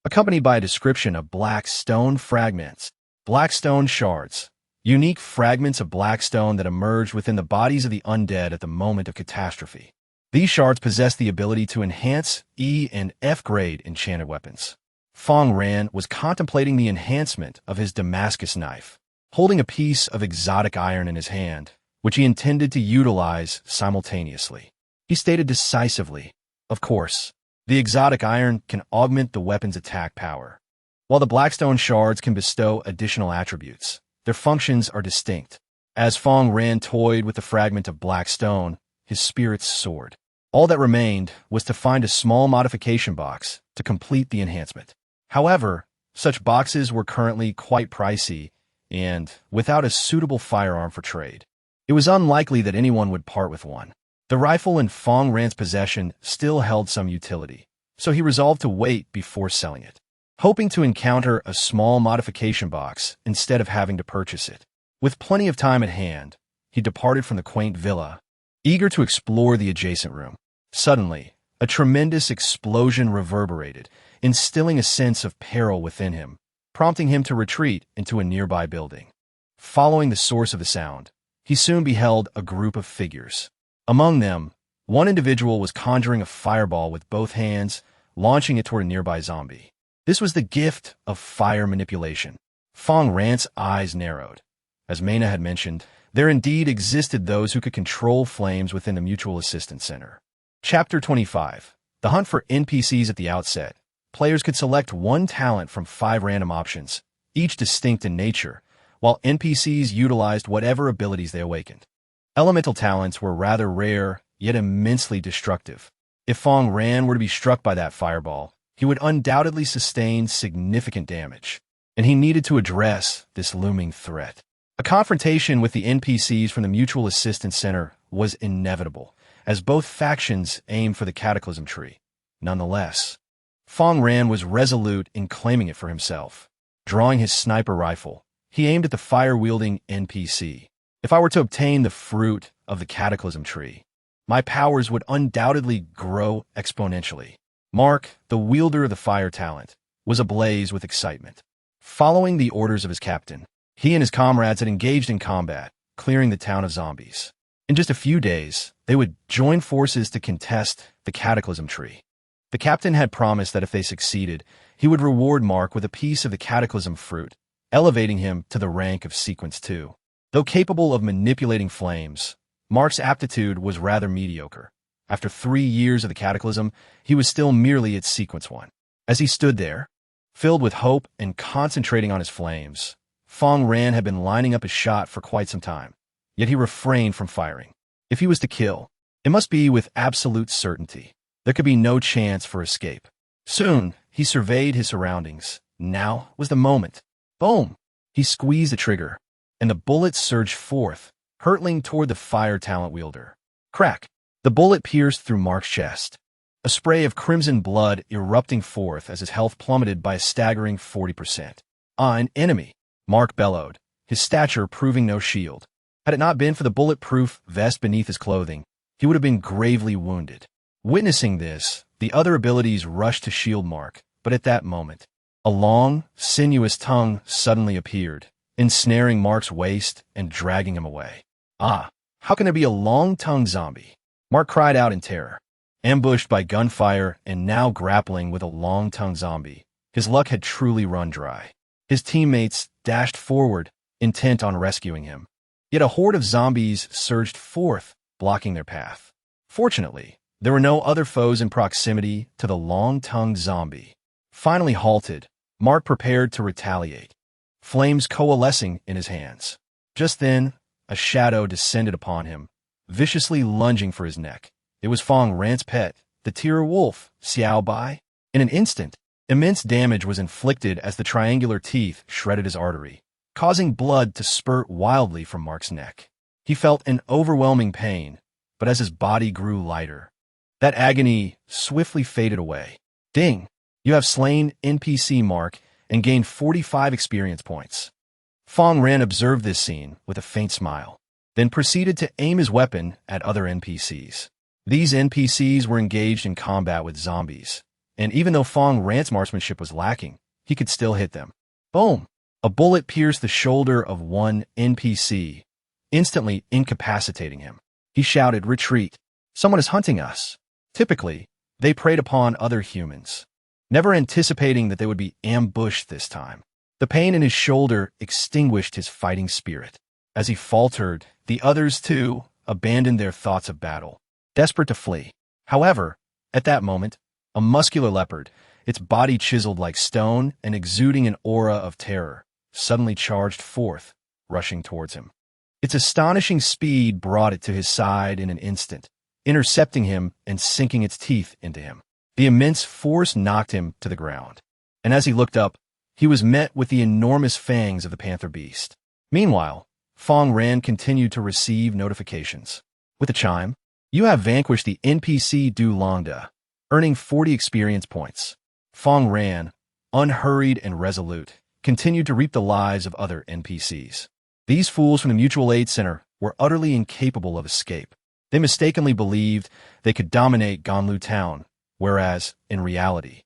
accompanied by a description of black stone fragments, black stone shards, unique fragments of black stone that emerged within the bodies of the undead at the moment of catastrophe. These shards possess the ability to enhance E and F grade enchanted weapons. Fang Ran was contemplating the enhancement of his Damascus knife, holding a piece of exotic iron in his hand, which he intended to utilize simultaneously. He stated decisively, "Of course, the exotic iron can augment the weapon's attack power, while the blackstone shards can bestow additional attributes. Their functions are distinct." As Fang Ran toyed with the fragment of black stone, his spirits soared. All that remained was to find a small modification box to complete the enhancement. However, such boxes were currently quite pricey and without a suitable firearm for trade. It was unlikely that anyone would part with one. The rifle in Fang Ran's possession still held some utility, so he resolved to wait before selling it, hoping to encounter a small modification box instead of having to purchase it. With plenty of time at hand, he departed from the quaint villa, eager to explore the adjacent room. Suddenly, a tremendous explosion reverberated, instilling a sense of peril within him, prompting him to retreat into a nearby building. Following the source of the sound, he soon beheld a group of figures. Among them, one individual was conjuring a fireball with both hands, launching it toward a nearby zombie. This was the gift of fire manipulation. Fang Ran's eyes narrowed. As Mena had mentioned, there indeed existed those who could control flames within the Mutual Assistance Center. Chapter 25. The hunt for NPCs. At the outset, players could select one talent from 5 random options, each distinct in nature, while NPCs utilized whatever abilities they awakened. Elemental talents were rather rare, yet immensely destructive. If Fang Ran were to be struck by that fireball, he would undoubtedly sustain significant damage, and he needed to address this looming threat. A confrontation with the NPCs from the Mutual Assistance Center was inevitable, as both factions aimed for the Cataclysm Tree. Nonetheless, Fang Ran was resolute in claiming it for himself. Drawing his sniper rifle, he aimed at the fire-wielding NPC. If I were to obtain the fruit of the Cataclysm Tree, my powers would undoubtedly grow exponentially. Mark, the wielder of the fire talent, was ablaze with excitement. Following the orders of his captain, he and his comrades had engaged in combat, clearing the town of zombies. In just a few days, they would join forces to contest the Cataclysm Tree. The captain had promised that if they succeeded, he would reward Mark with a piece of the Cataclysm fruit, elevating him to the rank of Sequence 2. Though capable of manipulating flames, Mark's aptitude was rather mediocre. After 3 years of the Cataclysm, he was still merely at Sequence 1. As he stood there, filled with hope and concentrating on his flames, Fang Ran had been lining up his shot for quite some time, yet he refrained from firing. If he was to kill, it must be with absolute certainty. There could be no chance for escape. Soon, he surveyed his surroundings. Now was the moment. Boom! He squeezed the trigger, and the bullet surged forth, hurtling toward the fire talent wielder. Crack! The bullet pierced through Mark's chest, a spray of crimson blood erupting forth as his health plummeted by a staggering 40%. An enemy! Mark bellowed, his stature proving no shield. Had it not been for the bulletproof vest beneath his clothing, he would have been gravely wounded. Witnessing this, the other abilities rushed to shield Mark, but at that moment, a long, sinuous tongue suddenly appeared, ensnaring Mark's waist and dragging him away. Ah, how can there be a long-tongued zombie? Mark cried out in terror. Ambushed by gunfire and now grappling with a long-tongued zombie, his luck had truly run dry. His teammates dashed forward, intent on rescuing him. Yet a horde of zombies surged forth, blocking their path. Fortunately, there were no other foes in proximity to the long-tongued zombie. Finally halted, Mark prepared to retaliate, flames coalescing in his hands. Just then, a shadow descended upon him, viciously lunging for his neck. It was Fang Ran's pet, the Tier Wolf, Xiao Bai. In an instant, immense damage was inflicted as the triangular teeth shredded his artery, causing blood to spurt wildly from Mark's neck. He felt an overwhelming pain, but as his body grew lighter, that agony swiftly faded away. Ding! You have slain NPC Mark and gained 45 experience points. Fang Ran observed this scene with a faint smile, then proceeded to aim his weapon at other NPCs. These NPCs were engaged in combat with zombies, and even though Fang Ran's marksmanship was lacking, he could still hit them. Boom! A bullet pierced the shoulder of one NPC, instantly incapacitating him. He shouted, "Retreat! Someone is hunting us!" Typically, they preyed upon other humans, never anticipating that they would be ambushed this time. The pain in his shoulder extinguished his fighting spirit. As he faltered, the others, too, abandoned their thoughts of battle, desperate to flee. However, at that moment, a muscular leopard, its body chiseled like stone and exuding an aura of terror, suddenly charged forth, rushing towards him. Its astonishing speed brought it to his side in an instant, intercepting him and sinking its teeth into him. The immense force knocked him to the ground, and as he looked up, he was met with the enormous fangs of the panther beast. Meanwhile, Fang Ran continued to receive notifications. With a chime, "You have vanquished the NPC Du Longda, earning 40 experience points." Fang Ran, unhurried and resolute, continued to reap the lives of other NPCs. These fools from the Mutual Aid Center were utterly incapable of escape. They mistakenly believed they could dominate Ganlu Town, whereas, in reality,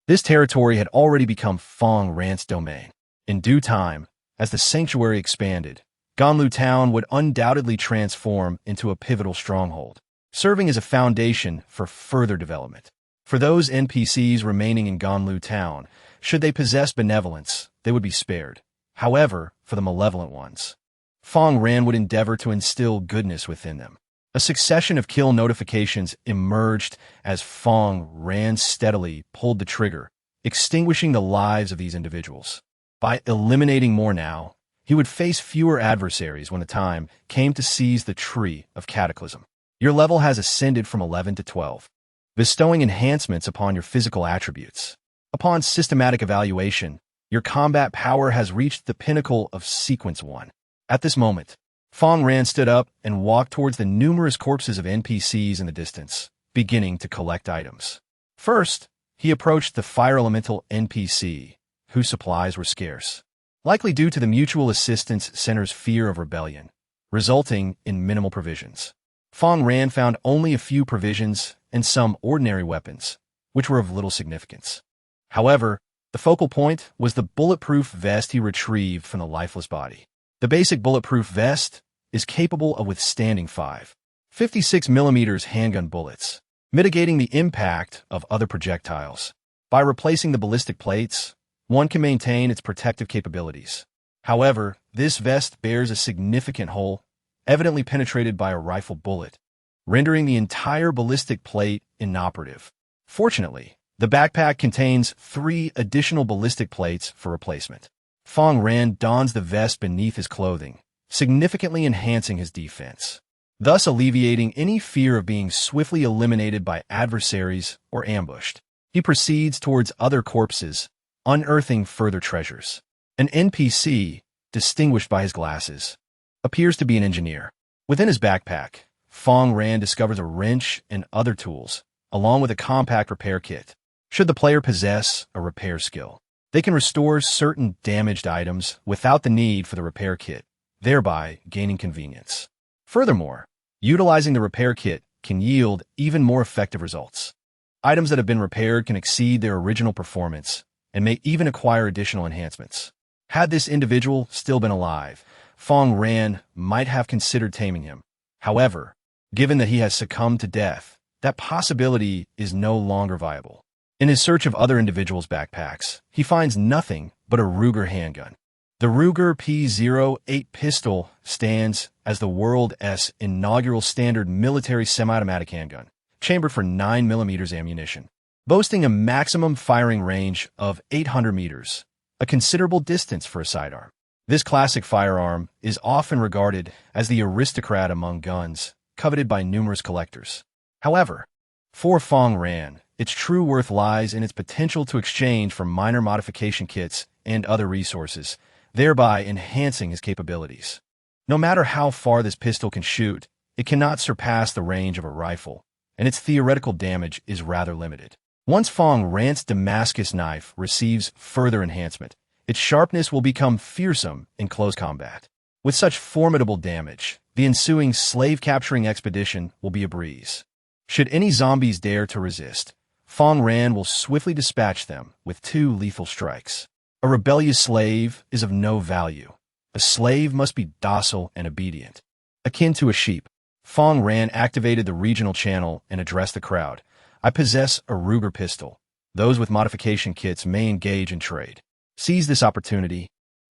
this territory had already become Fang Ran's domain. In due time, as the sanctuary expanded, Ganlu Town would undoubtedly transform into a pivotal stronghold, serving as a foundation for further development. For those NPCs remaining in Ganlu Town, should they possess benevolence, they would be spared. However, for the malevolent ones, Fang Ran would endeavor to instill goodness within them. A succession of kill notifications emerged as Fang Ran steadily pulled the trigger, extinguishing the lives of these individuals. By eliminating more now, he would face fewer adversaries when the time came to seize the Tree of Cataclysm. Your level has ascended from 11 to 12, bestowing enhancements upon your physical attributes. Upon systematic evaluation, your combat power has reached the pinnacle of Sequence 1. At this moment, Fang Ran stood up and walked towards the numerous corpses of NPCs in the distance, beginning to collect items. First, he approached the Fire Elemental NPC, whose supplies were scarce, likely due to the Mutual Assistance Center's fear of rebellion, resulting in minimal provisions. Fang Ran found only a few provisions and some ordinary weapons, which were of little significance. However, the focal point was the bulletproof vest he retrieved from the lifeless body. The basic bulletproof vest is capable of withstanding 5.56mm handgun bullets, mitigating the impact of other projectiles. By replacing the ballistic plates, one can maintain its protective capabilities. However, this vest bears a significant hole, evidently penetrated by a rifle bullet, rendering the entire ballistic plate inoperative. Fortunately, the backpack contains 3 additional ballistic plates for replacement. Fang Ran dons the vest beneath his clothing, significantly enhancing his defense, thus alleviating any fear of being swiftly eliminated by adversaries or ambushed. He proceeds towards other corpses, unearthing further treasures. An NPC, distinguished by his glasses, appears to be an engineer. Within his backpack, Fang Ran discovers a wrench and other tools, along with a compact repair kit. Should the player possess a repair skill, they can restore certain damaged items without the need for the repair kit, thereby gaining convenience. Furthermore, utilizing the repair kit can yield even more effective results. Items that have been repaired can exceed their original performance and may even acquire additional enhancements. Had this individual still been alive, Fang Ran might have considered taming him. However, given that he has succumbed to death, that possibility is no longer viable. In his search of other individuals' backpacks, he finds nothing but a Ruger handgun. The Ruger P08 pistol stands as the world's inaugural standard military semi-automatic handgun, chambered for 9mm ammunition, boasting a maximum firing range of 800 meters, a considerable distance for a sidearm. This classic firearm is often regarded as the aristocrat among guns, coveted by numerous collectors. However, for Fang Ran, its true worth lies in its potential to exchange for minor modification kits and other resources, thereby enhancing his capabilities. No matter how far this pistol can shoot, it cannot surpass the range of a rifle, and its theoretical damage is rather limited. Once Fang Ran's Damascus knife receives further enhancement, Its sharpness will become fearsome in close combat. With such formidable damage, the ensuing slave-capturing expedition will be a breeze. Should any zombies dare to resist, Fang Ran will swiftly dispatch them with 2 lethal strikes. A rebellious slave is of no value. A slave must be docile and obedient. Akin to a sheep, Fang Ran activated the regional channel and addressed the crowd. I possess a Ruger pistol. Those with modification kits may engage in trade. Seize this opportunity,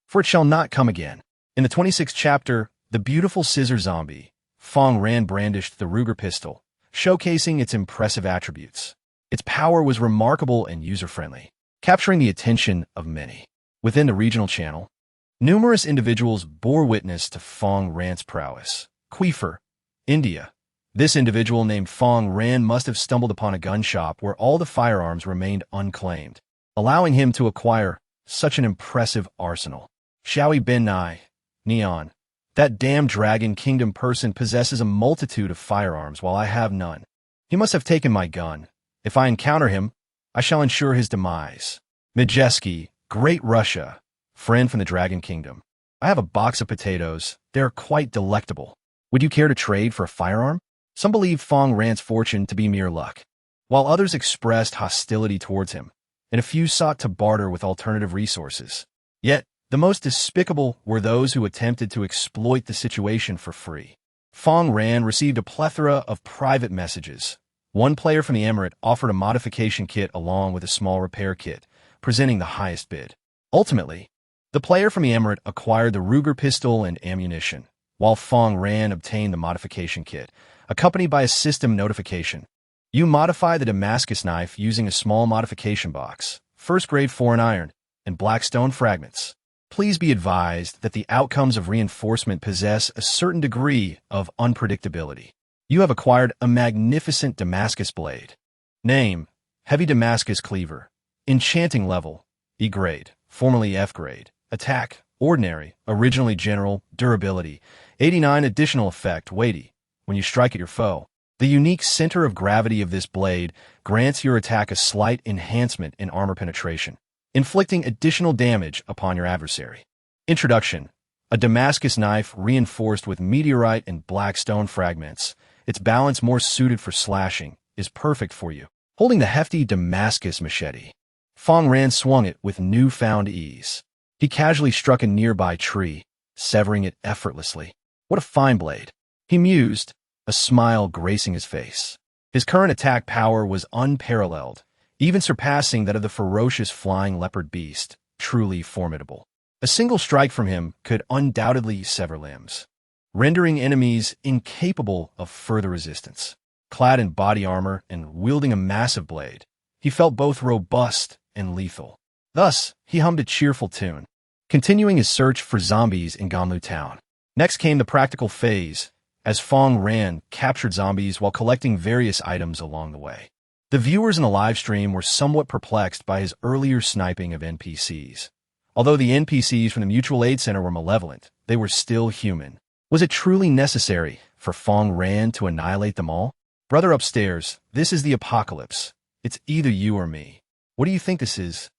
for it shall not come again. In the 26th chapter, The Beautiful Scissor Zombie, Fang Ran brandished the Ruger pistol, showcasing its impressive attributes. Its power was remarkable and user-friendly, capturing the attention of many. Within the regional channel, numerous individuals bore witness to Fang Ran's prowess. Queefer, India. This individual named Fang Ran must have stumbled upon a gun shop where all the firearms remained unclaimed, allowing him to acquire such an impressive arsenal. Shawi bin Nai, Neon. That damn Dragon Kingdom person possesses a multitude of firearms while I have none. He must have taken my gun. If I encounter him, I shall ensure his demise. Majeski, Great Russia, friend from the Dragon Kingdom. I have a box of potatoes. They are quite delectable. Would you care to trade for a firearm? Some believed Fang Ran's fortune to be mere luck, while others expressed hostility towards him, and a few sought to barter with alternative resources. Yet, the most despicable were those who attempted to exploit the situation for free. Fang Ran received a plethora of private messages. One player from the Emirate offered a modification kit along with a small repair kit, presenting the highest bid. Ultimately, the player from the Emirate acquired the Ruger pistol and ammunition, while Fang Ran obtained the modification kit, accompanied by a system notification. You modify the Damascus knife using a small modification box, first-grade foreign iron, and blackstone fragments. Please be advised that the outcomes of reinforcement possess a certain degree of unpredictability. You have acquired a magnificent Damascus blade. Name, Heavy Damascus Cleaver. Enchanting level, E grade, formerly F grade. Attack, Ordinary, originally General. Durability, 89. Additional effect, Weighty. When you strike at your foe, the unique center of gravity of this blade grants your attack a slight enhancement in armor penetration, inflicting additional damage upon your adversary. Introduction. A Damascus knife reinforced with meteorite and blackstone fragments. Its balance more suited for slashing, is perfect for you. Holding the hefty Damascus machete, Fang Ran swung it with newfound ease. He casually struck a nearby tree, severing it effortlessly. What a fine blade, he mused, a smile gracing his face. His current attack power was unparalleled, even surpassing that of the ferocious flying leopard beast, truly formidable. A single strike from him could undoubtedly sever limbs, rendering enemies incapable of further resistance. Clad in body armor and wielding a massive blade, he felt both robust and lethal. Thus, he hummed a cheerful tune, continuing his search for zombies in Gamlu town. Next came the practical phase, as Fang Ran captured zombies while collecting various items along the way. The viewers in the live stream were somewhat perplexed by his earlier sniping of NPCs. Although the NPCs from the Mutual Aid Center were malevolent, they were still human. Was it truly necessary for Fang Ran to annihilate them all? Brother upstairs, this is the apocalypse. It's either you or me. What do you think this is?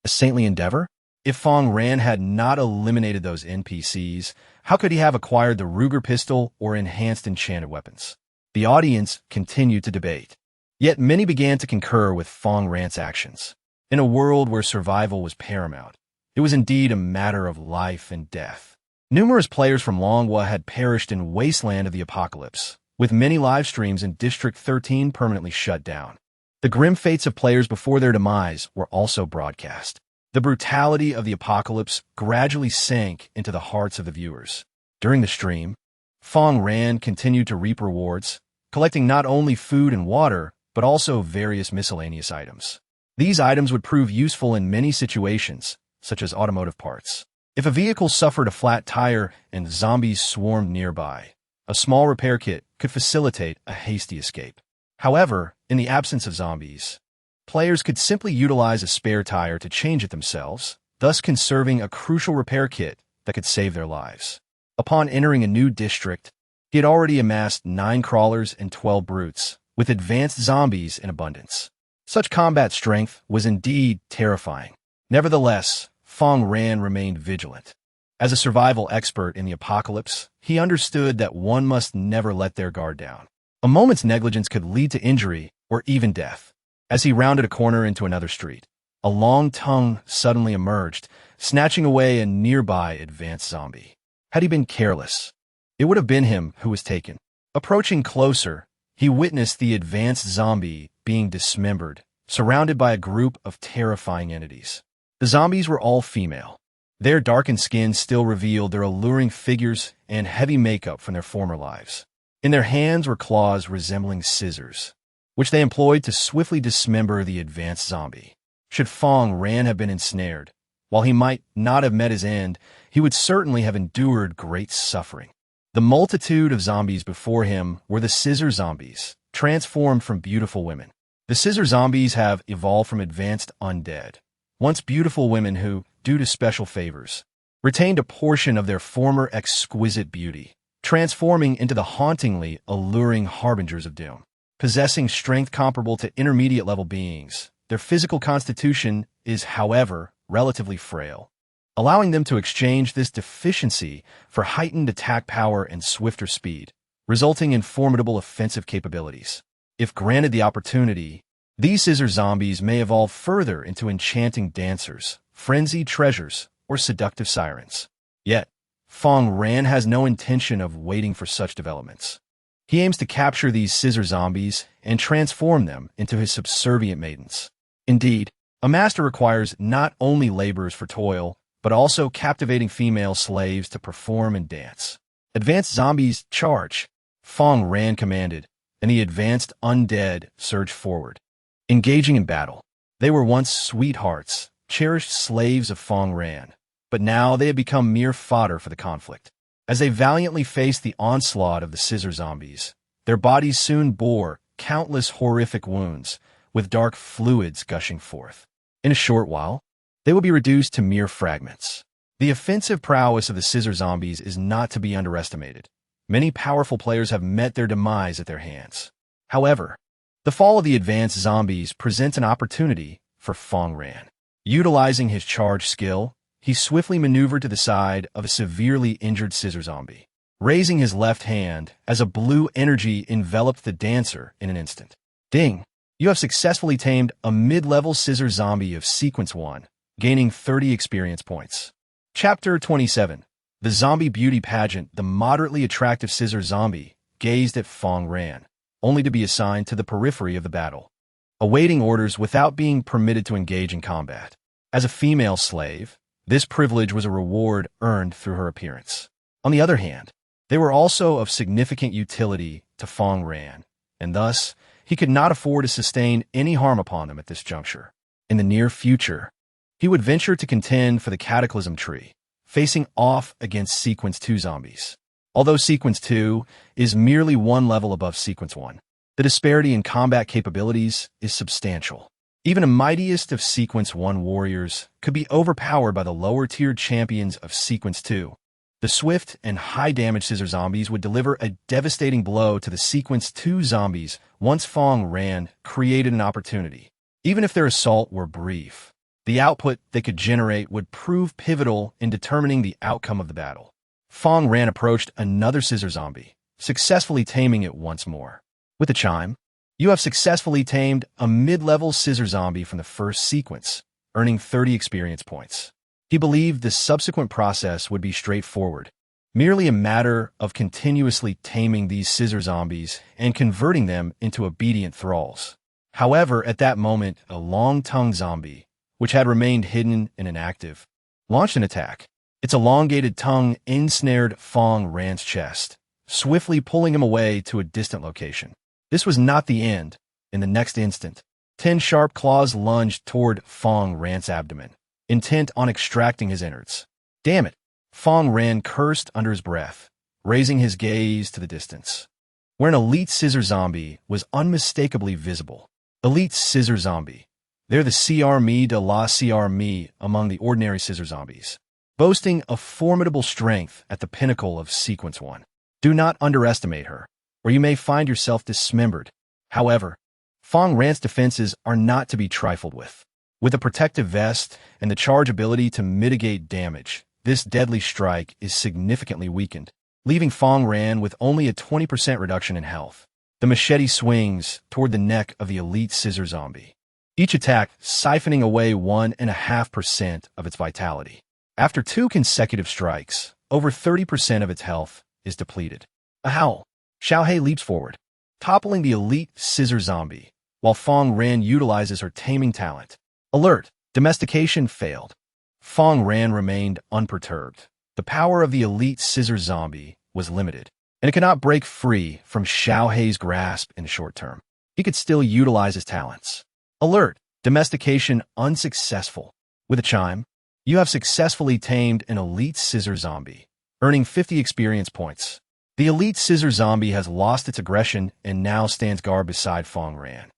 A saintly endeavor? If Fang Ran had not eliminated those NPCs, how could he have acquired the Ruger pistol or enhanced enchanted weapons? The audience continued to debate. Yet many began to concur with Fang Ran's actions. In a world where survival was paramount, it was indeed a matter of life and death. Numerous players from Longwa had perished in Wasteland of the Apocalypse, with many live streams in District 13 permanently shut down. The grim fates of players before their demise were also broadcast. The brutality of the apocalypse gradually sank into the hearts of the viewers. During the stream, Fang Ran continued to reap rewards, collecting not only food and water, but also various miscellaneous items. These items would prove useful in many situations, such as automotive parts. If a vehicle suffered a flat tire and zombies swarmed nearby, a small repair kit could facilitate a hasty escape. However, in the absence of zombies, players could simply utilize a spare tire to change it themselves, thus conserving a crucial repair kit that could save their lives. Upon entering a new district, he had already amassed 9 crawlers and 12 brutes, with advanced zombies in abundance. Such combat strength was indeed terrifying. Nevertheless, Fang Ran remained vigilant. As a survival expert in the apocalypse, he understood that one must never let their guard down. A moment's negligence could lead to injury or even death. As he rounded a corner into another street, a long tongue suddenly emerged, snatching away a nearby advanced zombie. Had he been careless, it would have been him who was taken. Approaching closer, he witnessed the advanced zombie being dismembered, surrounded by a group of terrifying entities. The zombies were all female. Their darkened skin still revealed their alluring figures and heavy makeup from their former lives. In their hands were claws resembling scissors, which they employed to swiftly dismember the advanced zombie. Should Fang Ran have been ensnared, while he might not have met his end, he would certainly have endured great suffering. The multitude of zombies before him were the scissor zombies, transformed from beautiful women. The scissor zombies have evolved from advanced undead, once beautiful women who, due to special favors, retained a portion of their former exquisite beauty, transforming into the hauntingly alluring harbingers of doom. Possessing strength comparable to intermediate-level beings, their physical constitution is, however, relatively frail, allowing them to exchange this deficiency for heightened attack power and swifter speed, resulting in formidable offensive capabilities. If granted the opportunity, these scissor zombies may evolve further into enchanting dancers, frenzied treasures, or seductive sirens. Yet, Fang Ran has no intention of waiting for such developments. He aims to capture these scissor zombies and transform them into his subservient maidens. Indeed, a master requires not only laborers for toil, but also captivating female slaves to perform and dance. Advanced zombies charge, Fang Ran commanded, and the advanced undead surged forward. Engaging in battle, they were once sweethearts, cherished slaves of Fang Ran, but now they had become mere fodder for the conflict. As they valiantly faced the onslaught of the scissor zombies, their bodies soon bore countless horrific wounds, with dark fluids gushing forth. In a short while, they will be reduced to mere fragments. The offensive prowess of the scissor zombies is not to be underestimated. Many powerful players have met their demise at their hands. However, the fall of the advanced zombies presents an opportunity for Fang Ran. Utilizing his charge skill, he swiftly maneuvered to the side of a severely injured scissor zombie, raising his left hand as a blue energy enveloped the dancer in an instant. Ding! You have successfully tamed a mid-level scissor zombie of Sequence 1, gaining 30 experience points. Chapter 27. The Zombie Beauty Pageant. The moderately attractive scissor zombie gazed at Fang Ran, only to be assigned to the periphery of the battle, awaiting orders without being permitted to engage in combat. As a female slave, this privilege was a reward earned through her appearance. On the other hand, they were also of significant utility to Fang Ran, and thus he could not afford to sustain any harm upon them at this juncture. In the near future, he would venture to contend for the Cataclysm Tree, facing off against Sequence 2 zombies. Although Sequence 2 is merely one level above Sequence 1, the disparity in combat capabilities is substantial. Even the mightiest of Sequence 1 warriors could be overpowered by the lower-tiered champions of Sequence 2. The swift and high-damage scissor zombies would deliver a devastating blow to the Sequence 2 zombies once Fang Ran created an opportunity. Even if their assault were brief, the output they could generate would prove pivotal in determining the outcome of the battle. Fang Ran approached another scissor zombie, successfully taming it once more. With a chime, you have successfully tamed a mid-level scissor zombie from the first sequence, earning 30 experience points. He believed the subsequent process would be straightforward, merely a matter of continuously taming these scissor zombies and converting them into obedient thralls. However, at that moment, a long-tongued zombie, which had remained hidden and inactive, launched an attack. Its elongated tongue ensnared Fang Ran's chest, swiftly pulling him away to a distant location. This was not the end. In the next instant, 10 sharp claws lunged toward Fang Ran's abdomen, intent on extracting his innards. Damn it! Fang Ran cursed under his breath, raising his gaze to the distance, where an elite scissor zombie was unmistakably visible. Elite scissor zombie. They're the CR de la CR among the ordinary scissor zombies, boasting a formidable strength at the pinnacle of Sequence 1. Do not underestimate her, or you may find yourself dismembered. However, Fang Ran's defenses are not to be trifled with. With a protective vest and the charge ability to mitigate damage, this deadly strike is significantly weakened, leaving Fang Ran with only a 20% reduction in health. The machete swings toward the neck of the elite scissor zombie, each attack siphoning away 1.5% of its vitality. After 2 consecutive strikes, over 30% of its health is depleted. A howl. Xiaohei leaps forward, toppling the elite scissor zombie, while Fang Ran utilizes her taming talent. Alert! Domestication failed. Fang Ran remained unperturbed. The power of the elite scissor zombie was limited, and it could not break free from Xiaohei's grasp in the short term. He could still utilize his talents. Alert! Domestication unsuccessful. With a chime, you have successfully tamed an elite scissor zombie, earning 50 experience points. The elite scissor zombie has lost its aggression and now stands guard beside Fang Ran,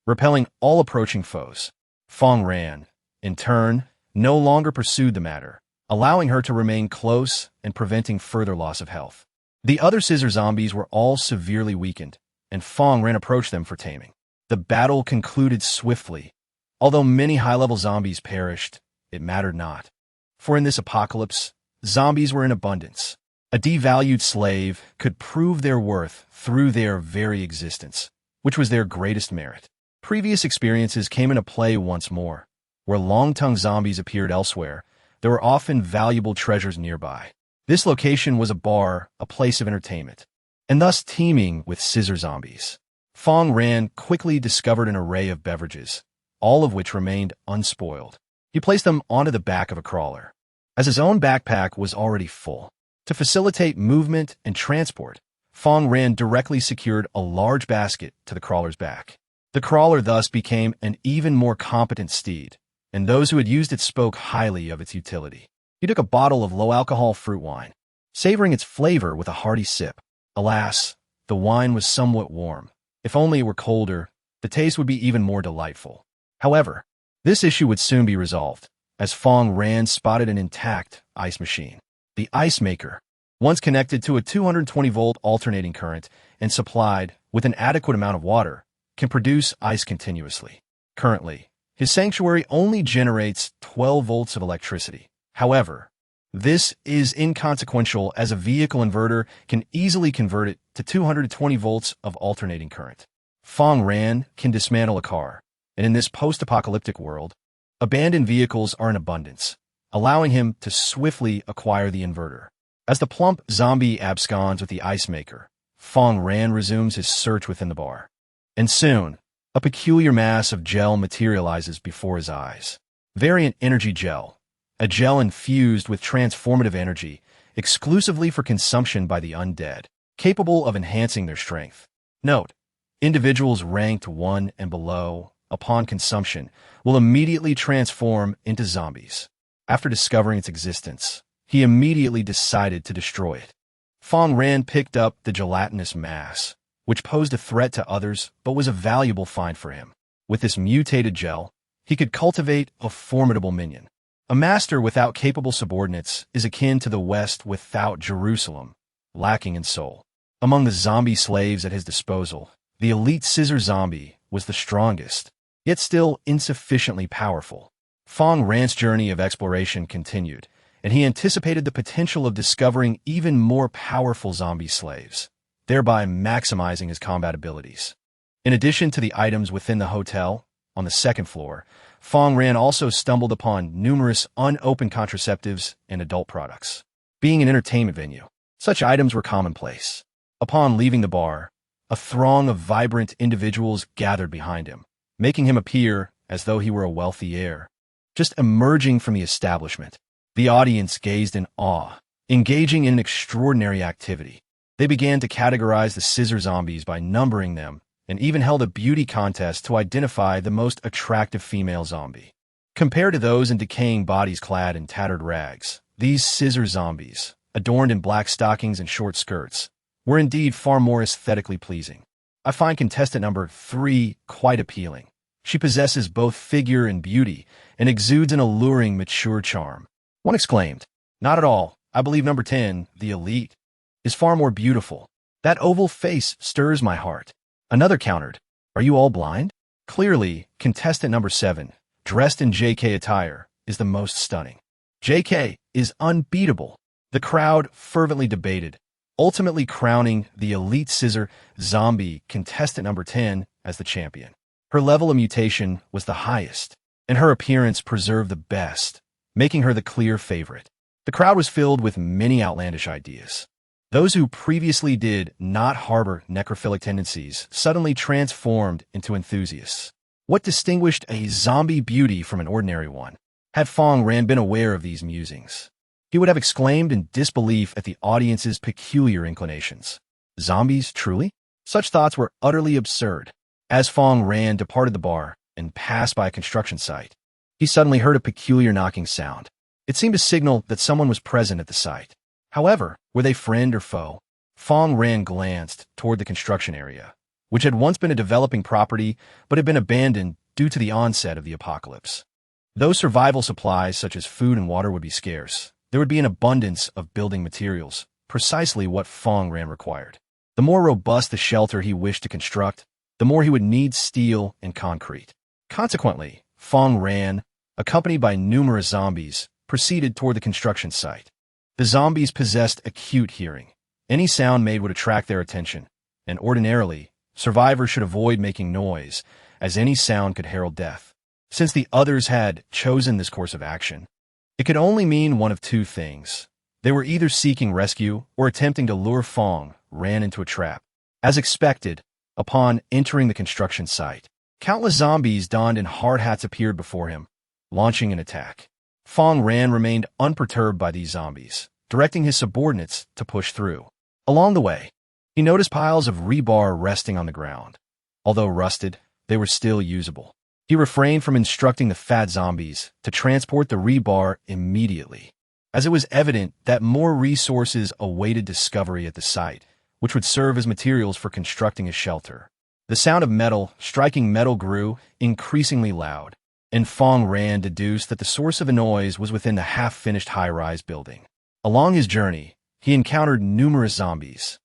repelling all approaching foes. Fang Ran, in turn, no longer pursued the matter, allowing her to remain close and preventing further loss of health. The other scissor zombies were all severely weakened, and Fang Ran approached them for taming. The battle concluded swiftly. Although many high-level zombies perished, it mattered not. For in this apocalypse, zombies were in abundance. A devalued slave could prove their worth through their very existence, which was their greatest merit. Previous experiences came into play once more. Where long-tongued zombies appeared elsewhere, there were often valuable treasures nearby. This location was a bar, a place of entertainment, and thus teeming with scissor zombies. Fang Ran quickly discovered an array of beverages, all of which remained unspoiled. He placed them onto the back of a crawler, as his own backpack was already full. To facilitate movement and transport, Fang Ran directly secured a large basket to the crawler's back. The crawler thus became an even more competent steed, and those who had used it spoke highly of its utility. He took a bottle of low-alcohol fruit wine, savoring its flavor with a hearty sip. Alas, the wine was somewhat warm. If only it were colder, the taste would be even more delightful. However, this issue would soon be resolved, as Fang Ran spotted an intact ice machine. The ice maker, once connected to a 220-volt alternating current and supplied with an adequate amount of water, can produce ice continuously. Currently, his sanctuary only generates 12 volts of electricity. However, this is inconsequential as a vehicle inverter can easily convert it to 220 volts of alternating current. Fang Ran can dismantle a car, and in this post-apocalyptic world, abandoned vehicles are in abundance, allowing him to swiftly acquire the inverter. As the plump zombie absconds with the ice maker, Fang Ran resumes his search within the bar. And soon, a peculiar mass of gel materializes before his eyes. Variant Energy Gel, a gel infused with transformative energy, exclusively for consumption by the undead, capable of enhancing their strength. Note: individuals ranked 1 and below, upon consumption, will immediately transform into zombies. After discovering its existence, he immediately decided to destroy it. Fang Ran picked up the gelatinous mass, which posed a threat to others but was a valuable find for him. With this mutated gel, he could cultivate a formidable minion. A master without capable subordinates is akin to the West without Jerusalem, lacking in soul. Among the zombie slaves at his disposal, the elite scissor zombie was the strongest, yet still insufficiently powerful. Fang Ran's journey of exploration continued, and he anticipated the potential of discovering even more powerful zombie slaves, thereby maximizing his combat abilities. In addition to the items within the hotel, on the second floor, Fang Ran also stumbled upon numerous unopened contraceptives and adult products. Being an entertainment venue, such items were commonplace. Upon leaving the bar, a throng of vibrant individuals gathered behind him, making him appear as though he were a wealthy heir. Just emerging from the establishment, the audience gazed in awe, engaging in an extraordinary activity. They began to categorize the scissor zombies by numbering them, and even held a beauty contest to identify the most attractive female zombie. Compared to those in decaying bodies clad in tattered rags, these scissor zombies, adorned in black stockings and short skirts, were indeed far more aesthetically pleasing. I find contestant number 3 quite appealing. She possesses both figure and beauty, and exudes an alluring, mature charm. One exclaimed, "Not at all. I believe number 10, the elite, is far more beautiful. That oval face stirs my heart." Another countered, "Are you all blind?" Clearly, contestant number 7, dressed in JK attire, is the most stunning. JK is unbeatable. The crowd fervently debated, ultimately crowning the elite scissor zombie contestant number 10 as the champion. Her level of mutation was the highest, and her appearance preserved the best, making her the clear favorite. The crowd was filled with many outlandish ideas. Those who previously did not harbor necrophilic tendencies suddenly transformed into enthusiasts. What distinguished a zombie beauty from an ordinary one? Had Fang Ran been aware of these musings, he would have exclaimed in disbelief at the audience's peculiar inclinations. Zombies, truly? Such thoughts were utterly absurd. As Fang Ran departed the bar and passed by a construction site, he suddenly heard a peculiar knocking sound. It seemed to signal that someone was present at the site. However, were they friend or foe? Fang Ran glanced toward the construction area, which had once been a developing property but had been abandoned due to the onset of the apocalypse. Though survival supplies such as food and water would be scarce, there would be an abundance of building materials, precisely what Fang Ran required. The more robust the shelter he wished to construct, the more he would need steel and concrete. Consequently, Fang Ran, accompanied by numerous zombies, proceeded toward the construction site. The zombies possessed acute hearing. Any sound made would attract their attention, and ordinarily, survivors should avoid making noise, as any sound could herald death. Since the others had chosen this course of action, it could only mean one of two things. They were either seeking rescue or attempting to lure Fang Ran into a trap. As expected, upon entering the construction site, countless zombies donned in hard hats appeared before him, launching an attack. Fang Ran remained unperturbed by these zombies, directing his subordinates to push through. Along the way, he noticed piles of rebar resting on the ground. Although rusted, they were still usable. He refrained from instructing the fat zombies to transport the rebar immediately, as it was evident that more resources awaited discovery at the site, which would serve as materials for constructing a shelter. The sound of metal striking metal grew increasingly loud, and Fang Ran deduced that the source of the noise was within the half-finished high-rise building. Along his journey, he encountered numerous zombies,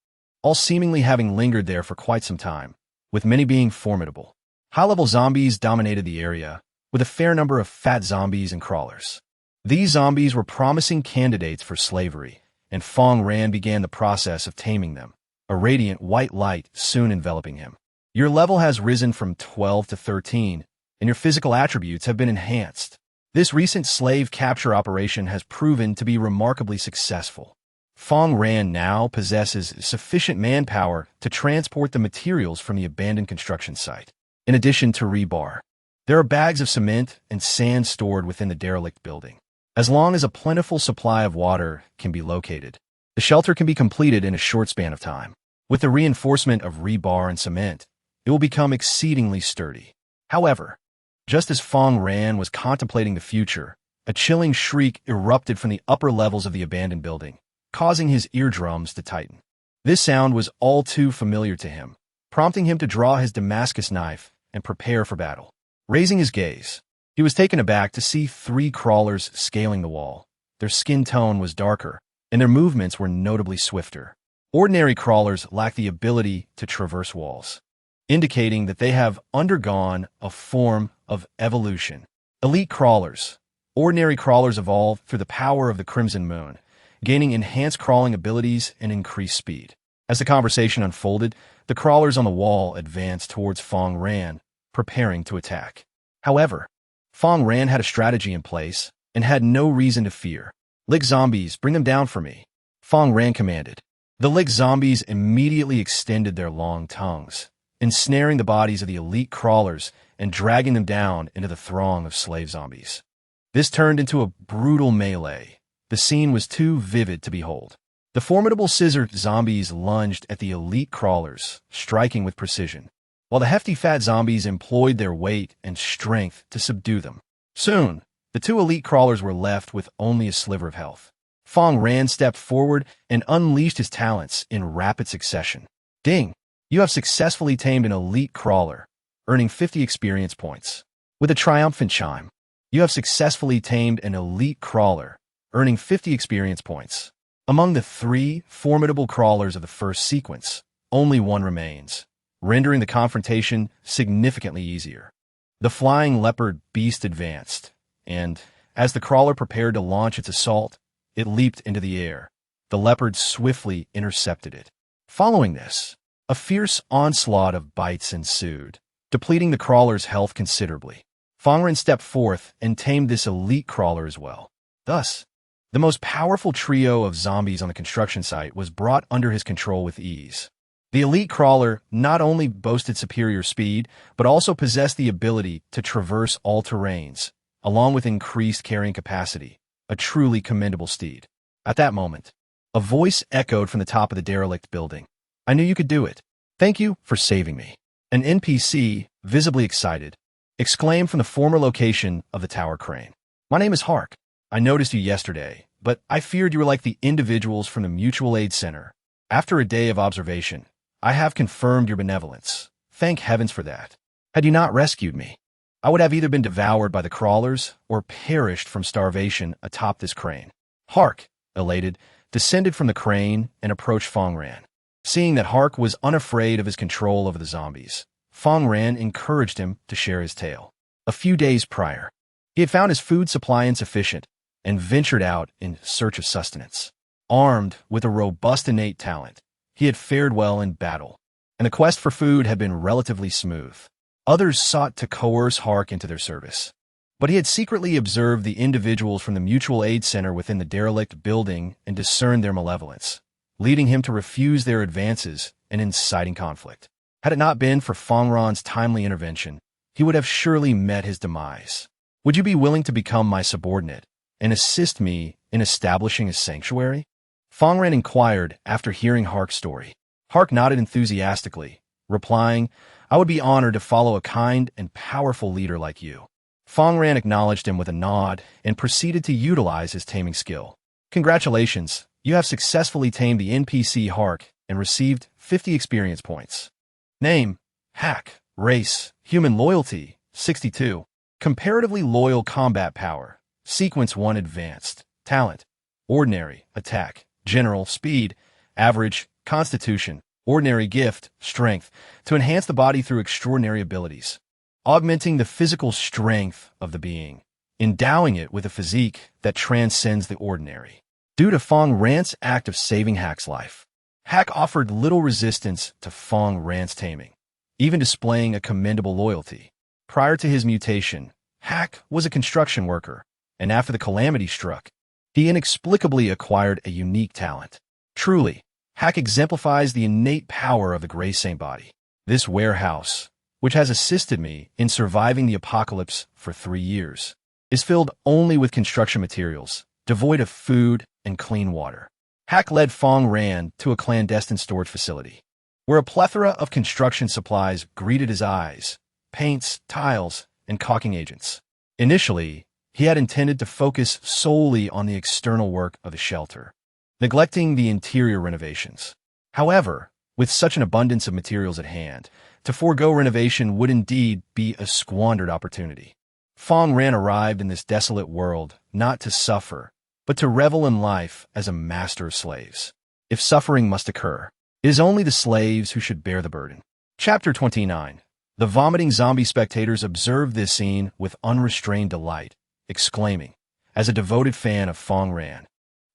all seemingly having lingered there for quite some time, with many being formidable. High-level zombies dominated the area, with a fair number of fat zombies and crawlers. These zombies were promising candidates for slavery, and Fang Ran began the process of taming them, a radiant white light soon enveloping him. Your level has risen from 12 to 13, and your physical attributes have been enhanced. This recent slave capture operation has proven to be remarkably successful. Fang Ran now possesses sufficient manpower to transport the materials from the abandoned construction site. In addition to rebar, there are bags of cement and sand stored within the derelict building. As long as a plentiful supply of water can be located, the shelter can be completed in a short span of time. With the reinforcement of rebar and cement, it will become exceedingly sturdy. However, just as Fang Ran was contemplating the future, a chilling shriek erupted from the upper levels of the abandoned building, causing his eardrums to tighten. This sound was all too familiar to him, prompting him to draw his Damascus knife and prepare for battle. Raising his gaze, he was taken aback to see 3 crawlers scaling the wall. Their skin tone was darker, and their movements were notably swifter. Ordinary crawlers lack the ability to traverse walls, indicating that they have undergone a form of evolution. Elite crawlers. Ordinary crawlers evolve through the power of the Crimson Moon, gaining enhanced crawling abilities and increased speed. As the conversation unfolded, the crawlers on the wall advanced towards Fang Ran, preparing to attack. However, Fang Ran had a strategy in place and had no reason to fear. "Lick zombies, bring them down for me," Fang Ran commanded. The lick zombies immediately extended their long tongues, ensnaring the bodies of the elite crawlers and dragging them down into the throng of slave zombies. This turned into a brutal melee. The scene was too vivid to behold. The formidable scissor zombies lunged at the elite crawlers, striking with precision, while the hefty fat zombies employed their weight and strength to subdue them. Soon, the 2 elite crawlers were left with only a sliver of health. Fang Ran stepped forward and unleashed his talents in rapid succession. Ding! You have successfully tamed an elite crawler, earning 50 experience points. With a triumphant chime, you have successfully tamed an elite crawler, earning 50 experience points. Among the 3 formidable crawlers of the first sequence, only one remains, rendering the confrontation significantly easier. The flying leopard beast advanced, and, as the crawler prepared to launch its assault, it leaped into the air. The leopard swiftly intercepted it. Following this, a fierce onslaught of bites ensued, depleting the crawler's health considerably. Fang Ran stepped forth and tamed this elite crawler as well. Thus, the most powerful trio of zombies on the construction site was brought under his control with ease. The elite crawler not only boasted superior speed, but also possessed the ability to traverse all terrains, along with increased carrying capacity, a truly commendable steed. At that moment, a voice echoed from the top of the derelict building. "I knew you could do it. Thank you for saving me." An NPC, visibly excited, exclaimed from the former location of the tower crane. "My name is Hark. I noticed you yesterday, but I feared you were like the individuals from the Mutual Aid Center. After a day of observation, I have confirmed your benevolence. Thank heavens for that. Had you not rescued me, I would have either been devoured by the crawlers or perished from starvation atop this crane." Hark, elated, descended from the crane and approached Fang Ran. Seeing that Hark was unafraid of his control over the zombies, Fang Ran encouraged him to share his tale. A few days prior, he had found his food supply insufficient and ventured out in search of sustenance. Armed with a robust innate talent, he had fared well in battle, and the quest for food had been relatively smooth. Others sought to coerce Hark into their service, but he had secretly observed the individuals from the Mutual Aid Center within the derelict building and discerned their malevolence, leading him to refuse their advances and inciting conflict. Had it not been for Fang Ran's timely intervention, he would have surely met his demise. "Would you be willing to become my subordinate and assist me in establishing a sanctuary?" Fang Ran inquired after hearing Hark's story. Hark nodded enthusiastically, replying, "I would be honored to follow a kind and powerful leader like you." Fang Ran acknowledged him with a nod and proceeded to utilize his taming skill. "Congratulations, you have successfully tamed the NPC Hark and received 50 experience points. Name, Hack. Race, human. Loyalty, 62. Comparatively loyal. Combat power, sequence 1 advanced. Talent, ordinary. Attack, general. Speed, average. Constitution, ordinary. Gift, strength, to enhance the body through extraordinary abilities, augmenting the physical strength of the being, endowing it with a physique that transcends the ordinary." Due to Fang Ran's act of saving Hack's life, Hack offered little resistance to Fang Ran's taming, even displaying a commendable loyalty. Prior to his mutation, Hack was a construction worker, and after the calamity struck, he inexplicably acquired a unique talent. Truly, Hack exemplifies the innate power of the Grey Saint body. This warehouse, which has assisted me in surviving the apocalypse for 3 years, is filled only with construction materials, devoid of food and clean water. Hack led Fang Ran to a clandestine storage facility, where a plethora of construction supplies greeted his eyes: paints, tiles, and caulking agents. Initially, he had intended to focus solely on the external work of the shelter, neglecting the interior renovations. However, with such an abundance of materials at hand, to forego renovation would indeed be a squandered opportunity. Fang Ran arrived in this desolate world not to suffer, but to revel in life as a master of slaves. If suffering must occur, it is only the slaves who should bear the burden. Chapter 29. The vomiting zombie spectators observed this scene with unrestrained delight, exclaiming, as a devoted fan of Fang Ran,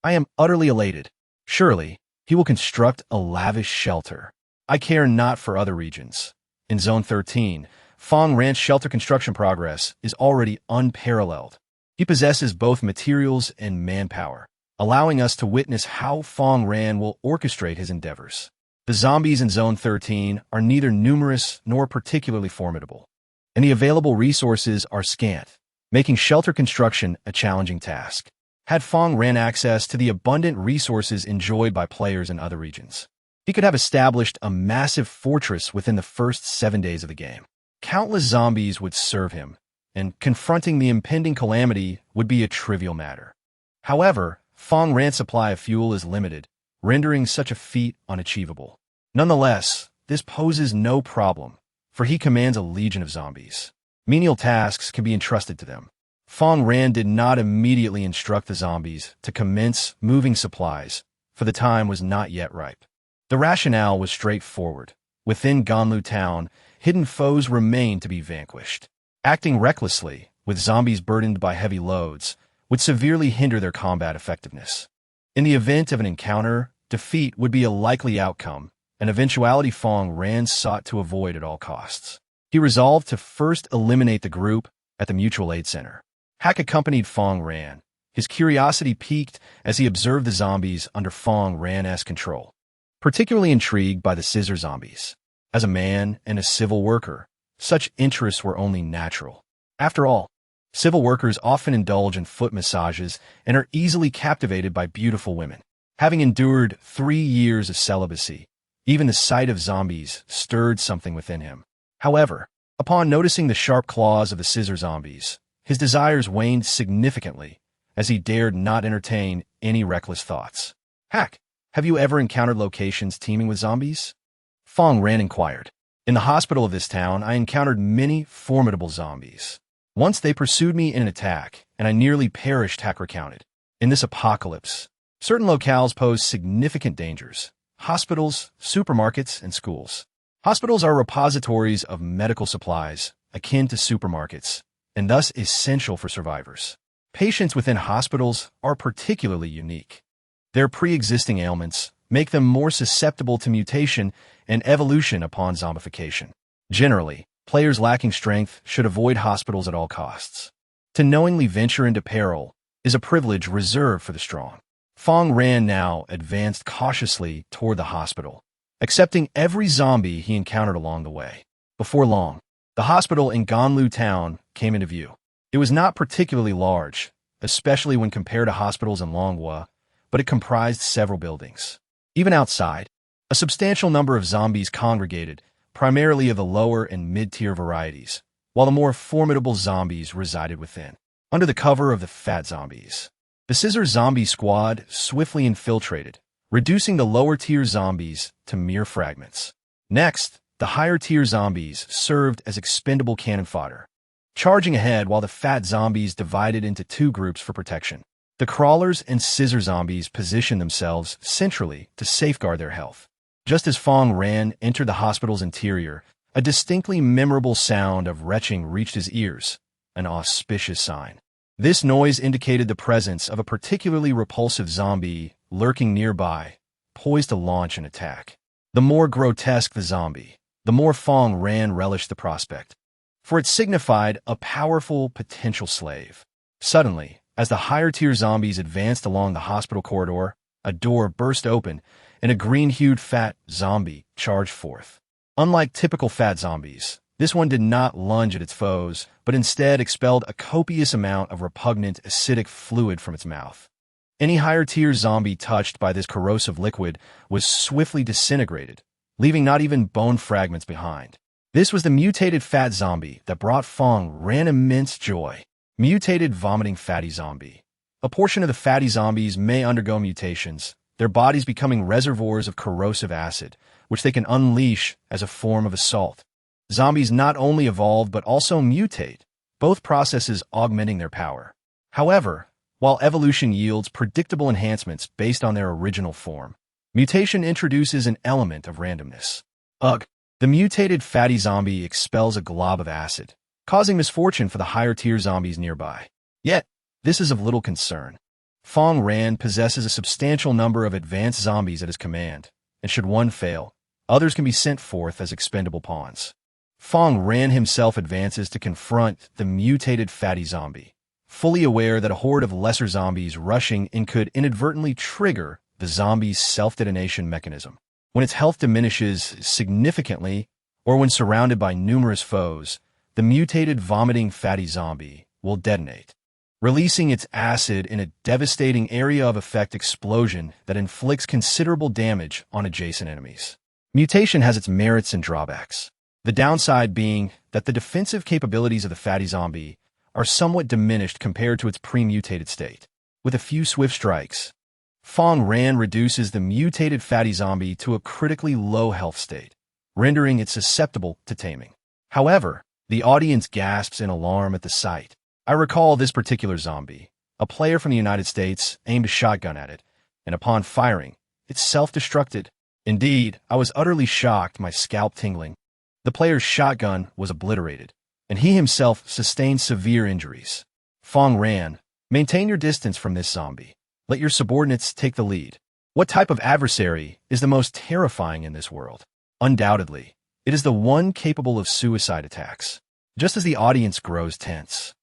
"I am utterly elated. Surely, he will construct a lavish shelter. I care not for other regions." In Zone 13, Fang Ran's shelter construction progress is already unparalleled. He possesses both materials and manpower, allowing us to witness how Fang Ran will orchestrate his endeavors. The zombies in Zone 13 are neither numerous nor particularly formidable, and the available resources are scant, making shelter construction a challenging task. Had Fang Ran access to the abundant resources enjoyed by players in other regions, he could have established a massive fortress within the first 7 days of the game. Countless zombies would serve him, and confronting the impending calamity would be a trivial matter. However, Fang Ran's supply of fuel is limited, rendering such a feat unachievable. Nonetheless, this poses no problem, for he commands a legion of zombies. Menial tasks can be entrusted to them. Fang Ran did not immediately instruct the zombies to commence moving supplies, for the time was not yet ripe. The rationale was straightforward. Within Ganlu town, hidden foes remained to be vanquished. Acting recklessly, with zombies burdened by heavy loads, would severely hinder their combat effectiveness. In the event of an encounter, defeat would be a likely outcome, an eventuality Fang Ran sought to avoid at all costs. He resolved to first eliminate the group at the Mutual Aid Center. Hack accompanied Fang Ran. His curiosity piqued as he observed the zombies under Fang Ran's control. Particularly intrigued by the scissor zombies. As a man and a civil worker, such interests were only natural. After all, civil workers often indulge in foot massages and are easily captivated by beautiful women. Having endured 3 years of celibacy, even the sight of zombies stirred something within him. However, upon noticing the sharp claws of the scissor zombies, his desires waned significantly as he dared not entertain any reckless thoughts. Hack, have you ever encountered locations teeming with zombies? Fang Ran inquired. In the hospital of this town, I encountered many formidable zombies. Once they pursued me in an attack, and I nearly perished, Hack recounted. In this apocalypse, certain locales pose significant dangers. Hospitals, supermarkets, and schools. Hospitals are repositories of medical supplies, akin to supermarkets, and thus essential for survivors. Patients within hospitals are particularly unique. Their pre-existing ailments make them more susceptible to mutation and evolution upon zombification. Generally, players lacking strength should avoid hospitals at all costs. To knowingly venture into peril is a privilege reserved for the strong. Fang Ran now advanced cautiously toward the hospital, accepting every zombie he encountered along the way. Before long, the hospital in Ganlu town came into view. It was not particularly large, especially when compared to hospitals in Longhua, but it comprised several buildings. Even outside, a substantial number of zombies congregated, primarily of the lower and mid-tier varieties, while the more formidable zombies resided within. Under the cover of the fat zombies, the scissor zombie squad swiftly infiltrated, reducing the lower-tier zombies to mere fragments. Next, the higher-tier zombies served as expendable cannon fodder, charging ahead while the fat zombies divided into 2 groups for protection. The crawlers and scissor zombies positioned themselves centrally to safeguard their health. Just as Fang Ran entered the hospital's interior, a distinctly memorable sound of retching reached his ears, an auspicious sign. This noise indicated the presence of a particularly repulsive zombie lurking nearby, poised to launch an attack. The more grotesque the zombie, the more Fang Ran relished the prospect, for it signified a powerful potential slave. Suddenly, as the higher-tier zombies advanced along the hospital corridor, a door burst open, and a green-hued fat zombie charged forth. Unlike typical fat zombies, this one did not lunge at its foes, but instead expelled a copious amount of repugnant acidic fluid from its mouth. Any higher-tier zombie touched by this corrosive liquid was swiftly disintegrated, leaving not even bone fragments behind. This was the mutated fat zombie that brought Fang Ran immense joy. Mutated vomiting fatty zombie. A portion of the fatty zombies may undergo mutations, their bodies becoming reservoirs of corrosive acid, which they can unleash as a form of assault. Zombies not only evolve but also mutate, both processes augmenting their power. However, while evolution yields predictable enhancements based on their original form, mutation introduces an element of randomness. Ugh! The mutated fatty zombie expels a glob of acid, causing misfortune for the higher-tier zombies nearby. Yet, this is of little concern. Fang Ran possesses a substantial number of advanced zombies at his command, and should one fail, others can be sent forth as expendable pawns. Fang Ran himself advances to confront the mutated fatty zombie, fully aware that a horde of lesser zombies rushing in could inadvertently trigger the zombie's self-detonation mechanism. When its health diminishes significantly, or when surrounded by numerous foes, the mutated vomiting fatty zombie will detonate, releasing its acid in a devastating area of effect explosion that inflicts considerable damage on adjacent enemies. Mutation has its merits and drawbacks. The downside being that the defensive capabilities of the fatty zombie are somewhat diminished compared to its pre-mutated state. With a few swift strikes, Fang Ran reduces the mutated fatty zombie to a critically low health state, rendering it susceptible to taming. However, the audience gasps in alarm at the sight. I recall this particular zombie. A player from the United States aimed a shotgun at it, and upon firing, it self-destructed. Indeed, I was utterly shocked, my scalp tingling. The player's shotgun was obliterated, and he himself sustained severe injuries. Fang Ran, maintain your distance from this zombie. Let your subordinates take the lead. What type of adversary is the most terrifying in this world? Undoubtedly, it is the one capable of suicide attacks. Just as the audience grows tense,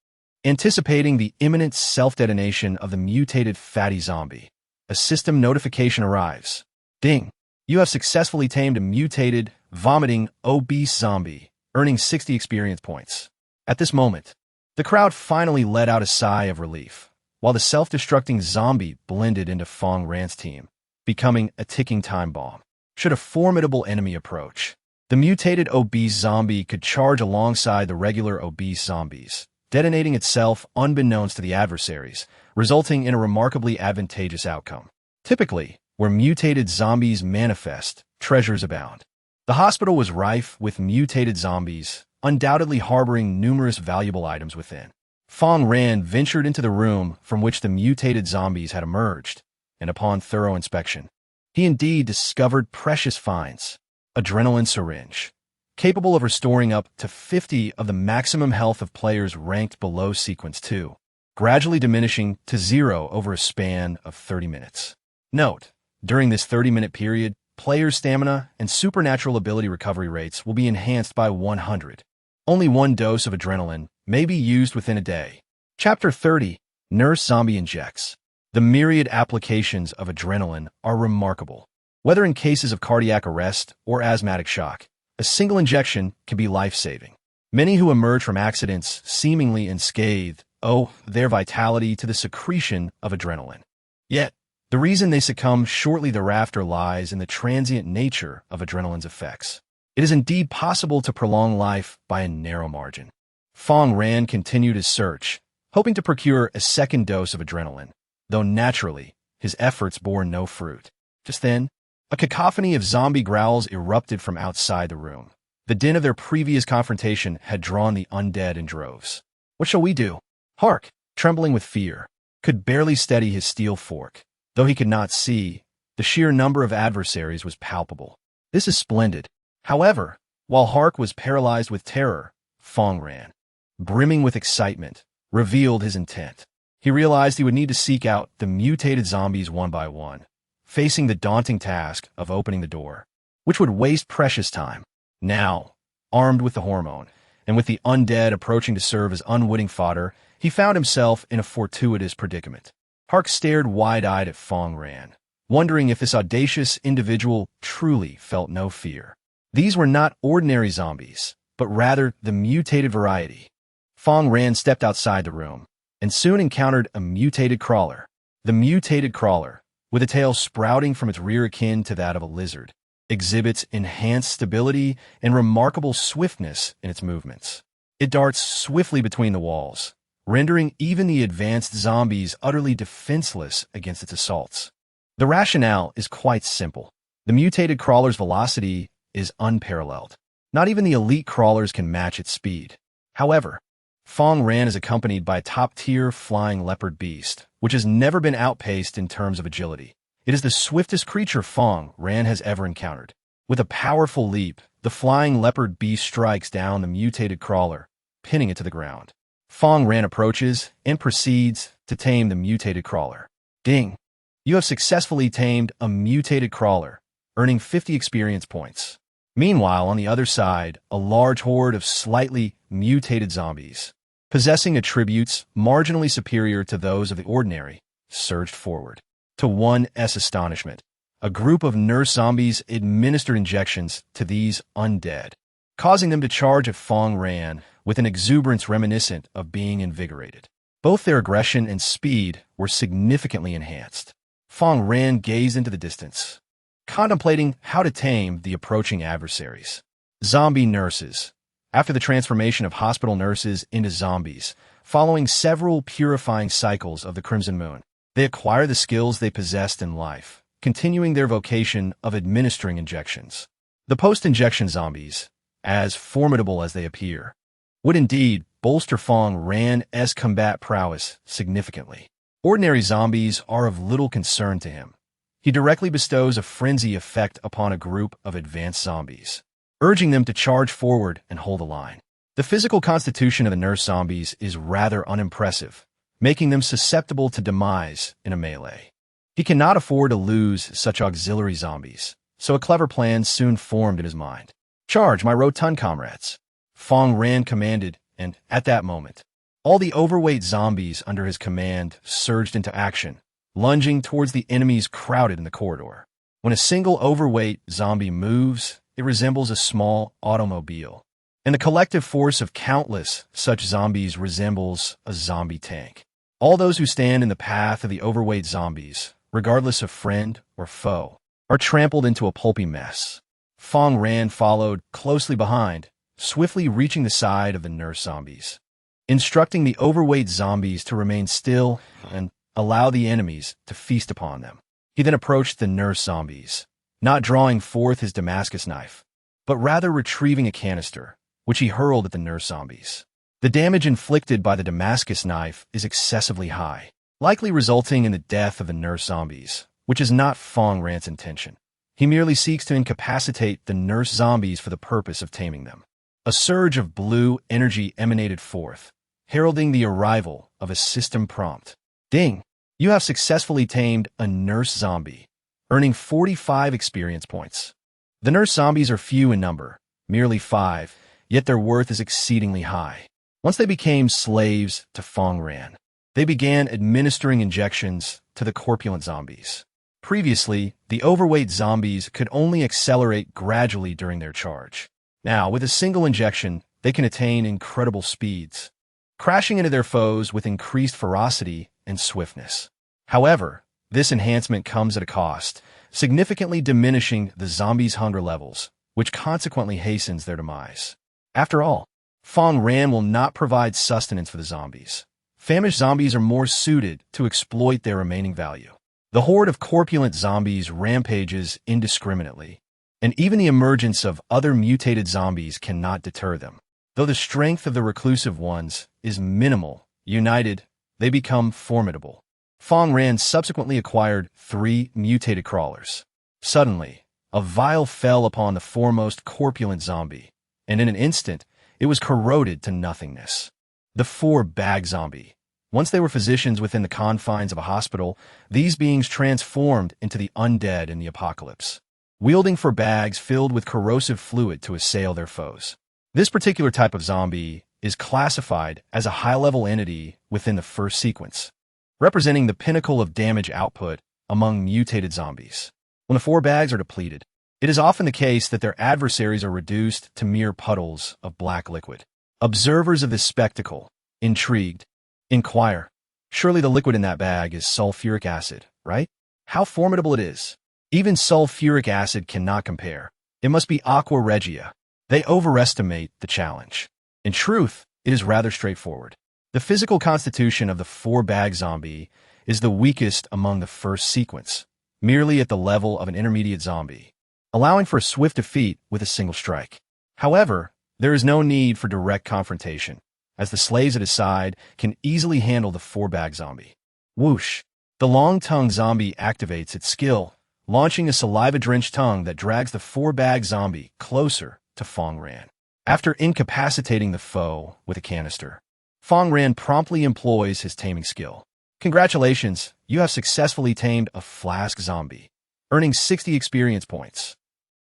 anticipating the imminent self-detonation of the mutated fatty zombie, a system notification arrives. Ding! You have successfully tamed a mutated, vomiting, obese zombie, earning 60 experience points. At this moment, the crowd finally let out a sigh of relief, while the self-destructing zombie blended into Fang Ran's team, becoming a ticking time bomb. Should a formidable enemy approach, the mutated obese zombie could charge alongside the regular obese zombies, detonating itself unbeknownst to the adversaries, resulting in a remarkably advantageous outcome. Typically, where mutated zombies manifest, treasures abound. The hospital was rife with mutated zombies, undoubtedly harboring numerous valuable items within. Fang Ran ventured into the room from which the mutated zombies had emerged, and upon thorough inspection, he indeed discovered precious finds. Adrenaline syringe, capable of restoring up to 50 of the maximum health of players ranked below Sequence 2, gradually diminishing to 0 over a span of 30 minutes. Note, during this 30-minute period, players' stamina and supernatural ability recovery rates will be enhanced by 100. Only one dose of adrenaline may be used within a day. Chapter 30, Nurse Zombie Injects. The myriad applications of adrenaline are remarkable. Whether in cases of cardiac arrest or asthmatic shock, a single injection can be life-saving. Many who emerge from accidents seemingly unscathed owe their vitality to the secretion of adrenaline. Yet, the reason they succumb shortly thereafter lies in the transient nature of adrenaline's effects. It is indeed possible to prolong life by a narrow margin. Fang Ran continued his search, hoping to procure a second dose of adrenaline, though naturally, his efforts bore no fruit. Just then, a cacophony of zombie growls erupted from outside the room. The din of their previous confrontation had drawn the undead in droves. What shall we do? Hark, trembling with fear, could barely steady his steel fork. Though he could not see, the sheer number of adversaries was palpable. This is splendid. However, while Hark was paralyzed with terror, Fang Ran, brimming with excitement, revealed his intent. He realized he would need to seek out the mutated zombies one by one, facing the daunting task of opening the door, which would waste precious time. Now, armed with the hormone, and with the undead approaching to serve as unwitting fodder, he found himself in a fortuitous predicament. Hark stared wide-eyed at Fang Ran, wondering if this audacious individual truly felt no fear. These were not ordinary zombies, but rather the mutated variety. Fang Ran stepped outside the room, and soon encountered a mutated crawler. The mutated crawler, with a tail sprouting from its rear akin to that of a lizard, exhibits enhanced stability and remarkable swiftness in its movements. It darts swiftly between the walls, rendering even the advanced zombies utterly defenseless against its assaults. The rationale is quite simple. The mutated crawler's velocity is unparalleled. Not even the elite crawlers can match its speed. However, Fang Ran is accompanied by a top-tier flying leopard beast, which has never been outpaced in terms of agility. It is the swiftest creature Fang Ran has ever encountered. With a powerful leap, the flying leopard beast strikes down the mutated crawler, pinning it to the ground. Fang Ran approaches and proceeds to tame the mutated crawler. Ding! You have successfully tamed a mutated crawler, earning 50 experience points. Meanwhile, on the other side, a large horde of slightly mutated zombies, possessing attributes marginally superior to those of the ordinary, surged forward. To one's astonishment, a group of nurse zombies administered injections to these undead, causing them to charge at Fang Ran with an exuberance reminiscent of being invigorated. Both their aggression and speed were significantly enhanced. Fang Ran gazed into the distance, contemplating how to tame the approaching adversaries. Zombie nurses. After the transformation of hospital nurses into zombies, following several purifying cycles of the Crimson Moon, they acquire the skills they possessed in life, continuing their vocation of administering injections. The post-injection zombies, as formidable as they appear, would indeed bolster Fang Ran's combat prowess significantly. Ordinary zombies are of little concern to him. He directly bestows a frenzy effect upon a group of advanced zombies, urging them to charge forward and hold the line. The physical constitution of the nurse zombies is rather unimpressive, making them susceptible to demise in a melee. He cannot afford to lose such auxiliary zombies, so a clever plan soon formed in his mind. "Charge, my rotund comrades!" Fang Ran commanded, and at that moment, all the overweight zombies under his command surged into action, lunging towards the enemies crowded in the corridor. When a single overweight zombie moves, it resembles a small automobile, and the collective force of countless such zombies resembles a zombie tank. All those who stand in the path of the overweight zombies, regardless of friend or foe, are trampled into a pulpy mess. Fang Ran followed closely behind, swiftly reaching the side of the nurse zombies, instructing the overweight zombies to remain still and allow the enemies to feast upon them. He then approached the nurse zombies, not drawing forth his Damascus knife, but rather retrieving a canister, which he hurled at the nurse zombies. The damage inflicted by the Damascus knife is excessively high, likely resulting in the death of the nurse zombies, which is not Fang Ran's intention. He merely seeks to incapacitate the nurse zombies for the purpose of taming them. A surge of blue energy emanated forth, heralding the arrival of a system prompt. Ding! You have successfully tamed a nurse zombie, earning 45 experience points. The nurse zombies are few in number, merely 5, yet their worth is exceedingly high. Once they became slaves to Fang Ran, they began administering injections to the corpulent zombies. Previously, the overweight zombies could only accelerate gradually during their charge. Now, with a single injection, they can attain incredible speeds, crashing into their foes with increased ferocity and swiftness. However, this enhancement comes at a cost, significantly diminishing the zombies' hunger levels, which consequently hastens their demise. After all, Fang Ran will not provide sustenance for the zombies. Famished zombies are more suited to exploit their remaining value. The horde of corpulent zombies rampages indiscriminately, and even the emergence of other mutated zombies cannot deter them. Though the strength of the reclusive ones is minimal, united, they become formidable. Fang Ran subsequently acquired 3 mutated crawlers. Suddenly, a vial fell upon the foremost corpulent zombie, and in an instant, it was corroded to nothingness. The 4-bag zombie. Once they were physicians within the confines of a hospital, these beings transformed into the undead in the apocalypse, wielding 4 bags filled with corrosive fluid to assail their foes. This particular type of zombie is classified as a high-level entity within the first sequence, representing the pinnacle of damage output among mutated zombies. When the 4 bags are depleted, it is often the case that their adversaries are reduced to mere puddles of black liquid. Observers of this spectacle, intrigued, inquire, "Surely the liquid in that bag is sulfuric acid, right? How formidable it is! Even sulfuric acid cannot compare. It must be aqua regia." They overestimate the challenge. In truth, it is rather straightforward. The physical constitution of the 4-bag zombie is the weakest among the first sequence, merely at the level of an intermediate zombie, allowing for a swift defeat with a single strike. However, there is no need for direct confrontation, as the slaves at his side can easily handle the 4-bag zombie. Whoosh! The long-tongued zombie activates its skill, launching a saliva-drenched tongue that drags the 4-bag zombie closer to Fang Ran. After incapacitating the foe with a canister, Fang Ran promptly employs his taming skill. Congratulations, you have successfully tamed a flask zombie, earning 60 experience points.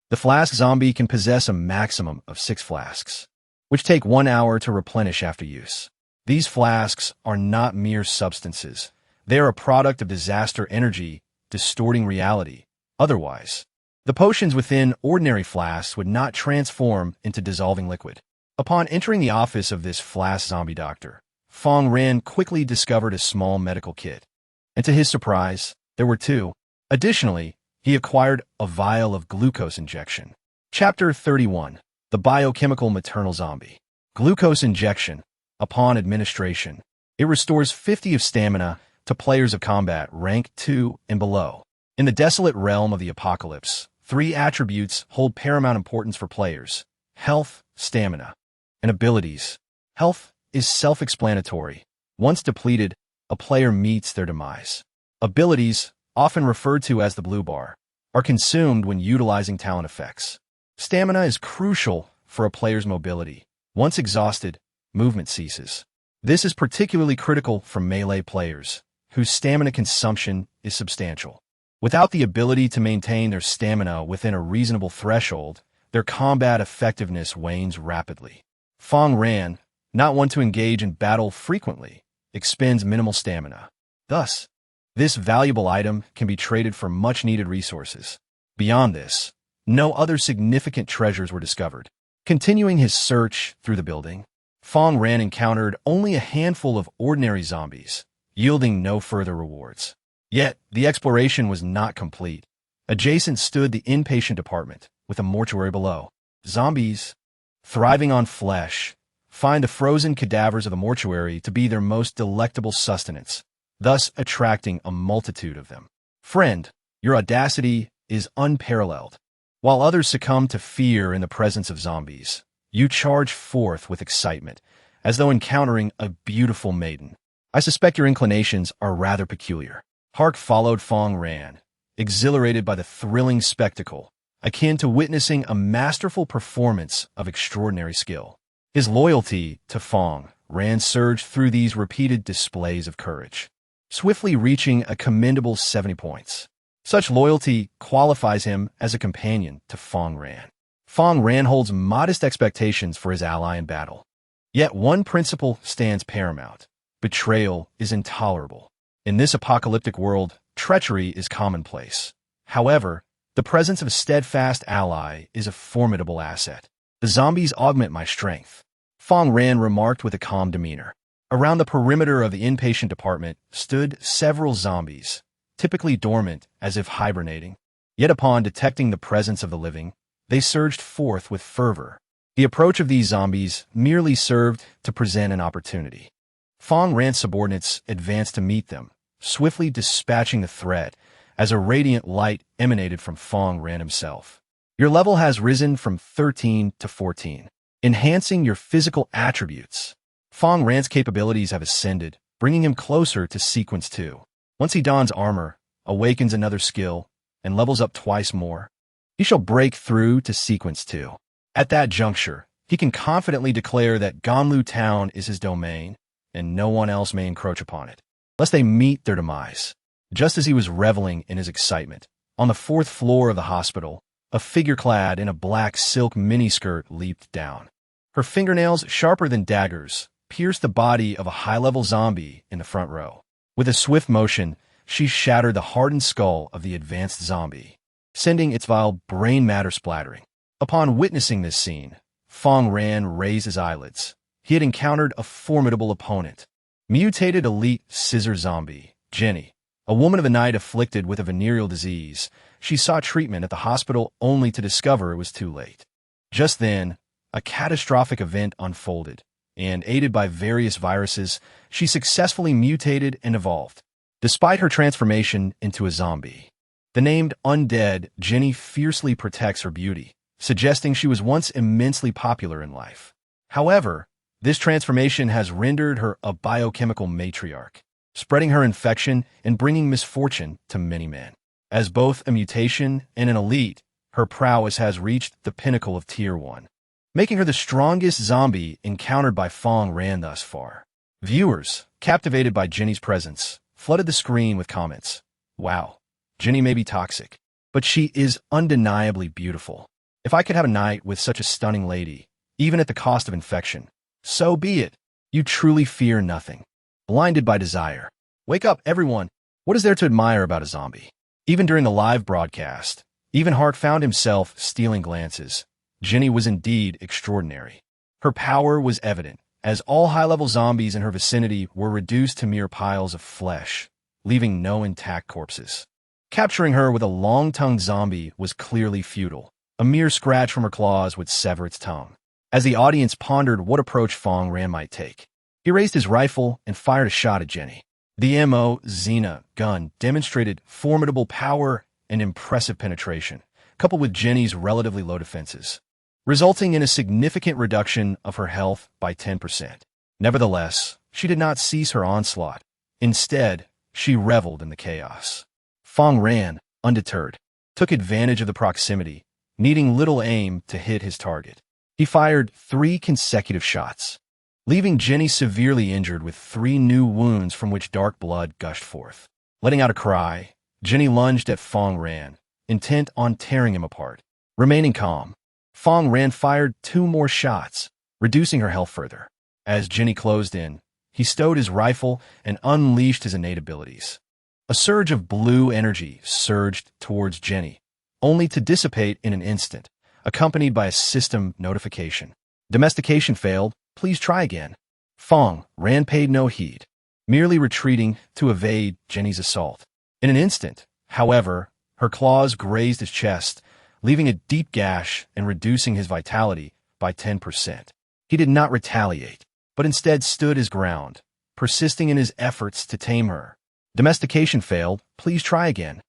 The flask zombie can possess a maximum of 6 flasks, which take 1 hour to replenish after use. These flasks are not mere substances. They are a product of disaster energy, distorting reality. Otherwise, the potions within ordinary flasks would not transform into dissolving liquid. Upon entering the office of this flask zombie doctor, Fang Ran quickly discovered a small medical kit, and to his surprise, there were 2. Additionally, he acquired a vial of glucose injection. Chapter 31. The Biochemical Maternal Zombie. Glucose injection. Upon administration, it restores 50 of stamina to players of combat rank 2 and below. In the desolate realm of the apocalypse, 3 attributes hold paramount importance for players: health, stamina, and abilities. Health is self-explanatory. Once depleted, a player meets their demise. Abilities, often referred to as the blue bar, are consumed when utilizing talent effects. Stamina is crucial for a player's mobility, Once exhausted, movement ceases. This is particularly critical for melee players, whose stamina consumption is substantial. Without the ability to maintain their stamina within a reasonable threshold, their combat effectiveness wanes rapidly. Fang Ran, not one to engage in battle frequently, expends minimal stamina. Thus, this valuable item can be traded for much-needed resources. Beyond this, no other significant treasures were discovered. Continuing his search through the building, Fang Ran encountered only a handful of ordinary zombies, yielding no further rewards. Yet, the exploration was not complete. Adjacent stood the inpatient department, with a mortuary below. Zombies, thriving on flesh, find the frozen cadavers of the mortuary to be their most delectable sustenance, thus attracting a multitude of them. Friend, your audacity is unparalleled. While others succumb to fear in the presence of zombies, you charge forth with excitement, as though encountering a beautiful maiden. I suspect your inclinations are rather peculiar. Hark followed Fang Ran, exhilarated by the thrilling spectacle, akin to witnessing a masterful performance of extraordinary skill. His loyalty to Fang Ran surged through these repeated displays of courage, swiftly reaching a commendable 70 points. Such loyalty qualifies him as a companion to Fang Ran. Fang Ran holds modest expectations for his ally in battle. Yet one principle stands paramount. Betrayal is intolerable. In this apocalyptic world, treachery is commonplace. However, the presence of a steadfast ally is a formidable asset. The zombies augment my strength, Fang Ran remarked with a calm demeanor. Around the perimeter of the inpatient department stood several zombies, typically dormant as if hibernating. Yet upon detecting the presence of the living, they surged forth with fervor. The approach of these zombies merely served to present an opportunity. Fang Ran's subordinates advanced to meet them, swiftly dispatching the threat as a radiant light emanated from Fang Ran himself. Your level has risen from 13 to 14, enhancing your physical attributes. Fang Ran's capabilities have ascended, bringing him closer to Sequence 2. Once he dons armor, awakens another skill, and levels up twice more, he shall break through to Sequence 2. At that juncture, he can confidently declare that Ganlu Town is his domain, and no one else may encroach upon it, lest they meet their demise. Just as he was reveling in his excitement, on the 4th floor of the hospital, a figure clad in a black silk miniskirt leaped down. Her fingernails, sharper than daggers, pierced the body of a high-level zombie in the front row. With a swift motion, she shattered the hardened skull of the advanced zombie, sending its vile brain matter splattering. Upon witnessing this scene, Fang Ran raised his eyelids. He had encountered a formidable opponent. Mutated elite scissor zombie, Jenny, a woman of the night afflicted with a venereal disease. She sought treatment at the hospital only to discover it was too late. Just then, a catastrophic event unfolded, and aided by various viruses, she successfully mutated and evolved. Despite her transformation into a zombie, the named undead Jenny fiercely protects her beauty, suggesting she was once immensely popular in life. However, this transformation has rendered her a biochemical matriarch, spreading her infection and bringing misfortune to many men. As both a mutation and an elite, her prowess has reached the pinnacle of Tier 1, making her the strongest zombie encountered by Fang Ran thus far. Viewers, captivated by Jenny's presence, flooded the screen with comments. Wow, Jenny may be toxic, but she is undeniably beautiful. If I could have a night with such a stunning lady, even at the cost of infection, so be it. You truly fear nothing. Blinded by desire. Wake up, everyone. What is there to admire about a zombie? Even during the live broadcast, Evenhart found himself stealing glances. Jenny was indeed extraordinary. Her power was evident, as all high-level zombies in her vicinity were reduced to mere piles of flesh, leaving no intact corpses. Capturing her with a long-tongued zombie was clearly futile. A mere scratch from her claws would sever its tongue. As the audience pondered what approach Fang Ran might take, he raised his rifle and fired a shot at Jenny. The MO Xena gun demonstrated formidable power and impressive penetration, coupled with Jenny's relatively low defenses, resulting in a significant reduction of her health by 10%. Nevertheless, she did not cease her onslaught. Instead, she reveled in the chaos. Fang Ran, undeterred, took advantage of the proximity, needing little aim to hit his target. He fired 3 consecutive shots, leaving Jenny severely injured with 3 new wounds from which dark blood gushed forth. Letting out a cry, Jenny lunged at Fang Ran, intent on tearing him apart. Remaining calm, Fang Ran fired 2 more shots, reducing her health further. As Jenny closed in, he stowed his rifle and unleashed his innate abilities. A surge of blue energy surged towards Jenny, only to dissipate in an instant, accompanied by a system notification. Domestication failed. Please try again. Fang Ran paid no heed, merely retreating to evade Jenny's assault. In an instant, however, her claws grazed his chest, leaving a deep gash and reducing his vitality by 10%. He did not retaliate, but instead stood his ground, persisting in his efforts to tame her. Domestication failed. Please try again.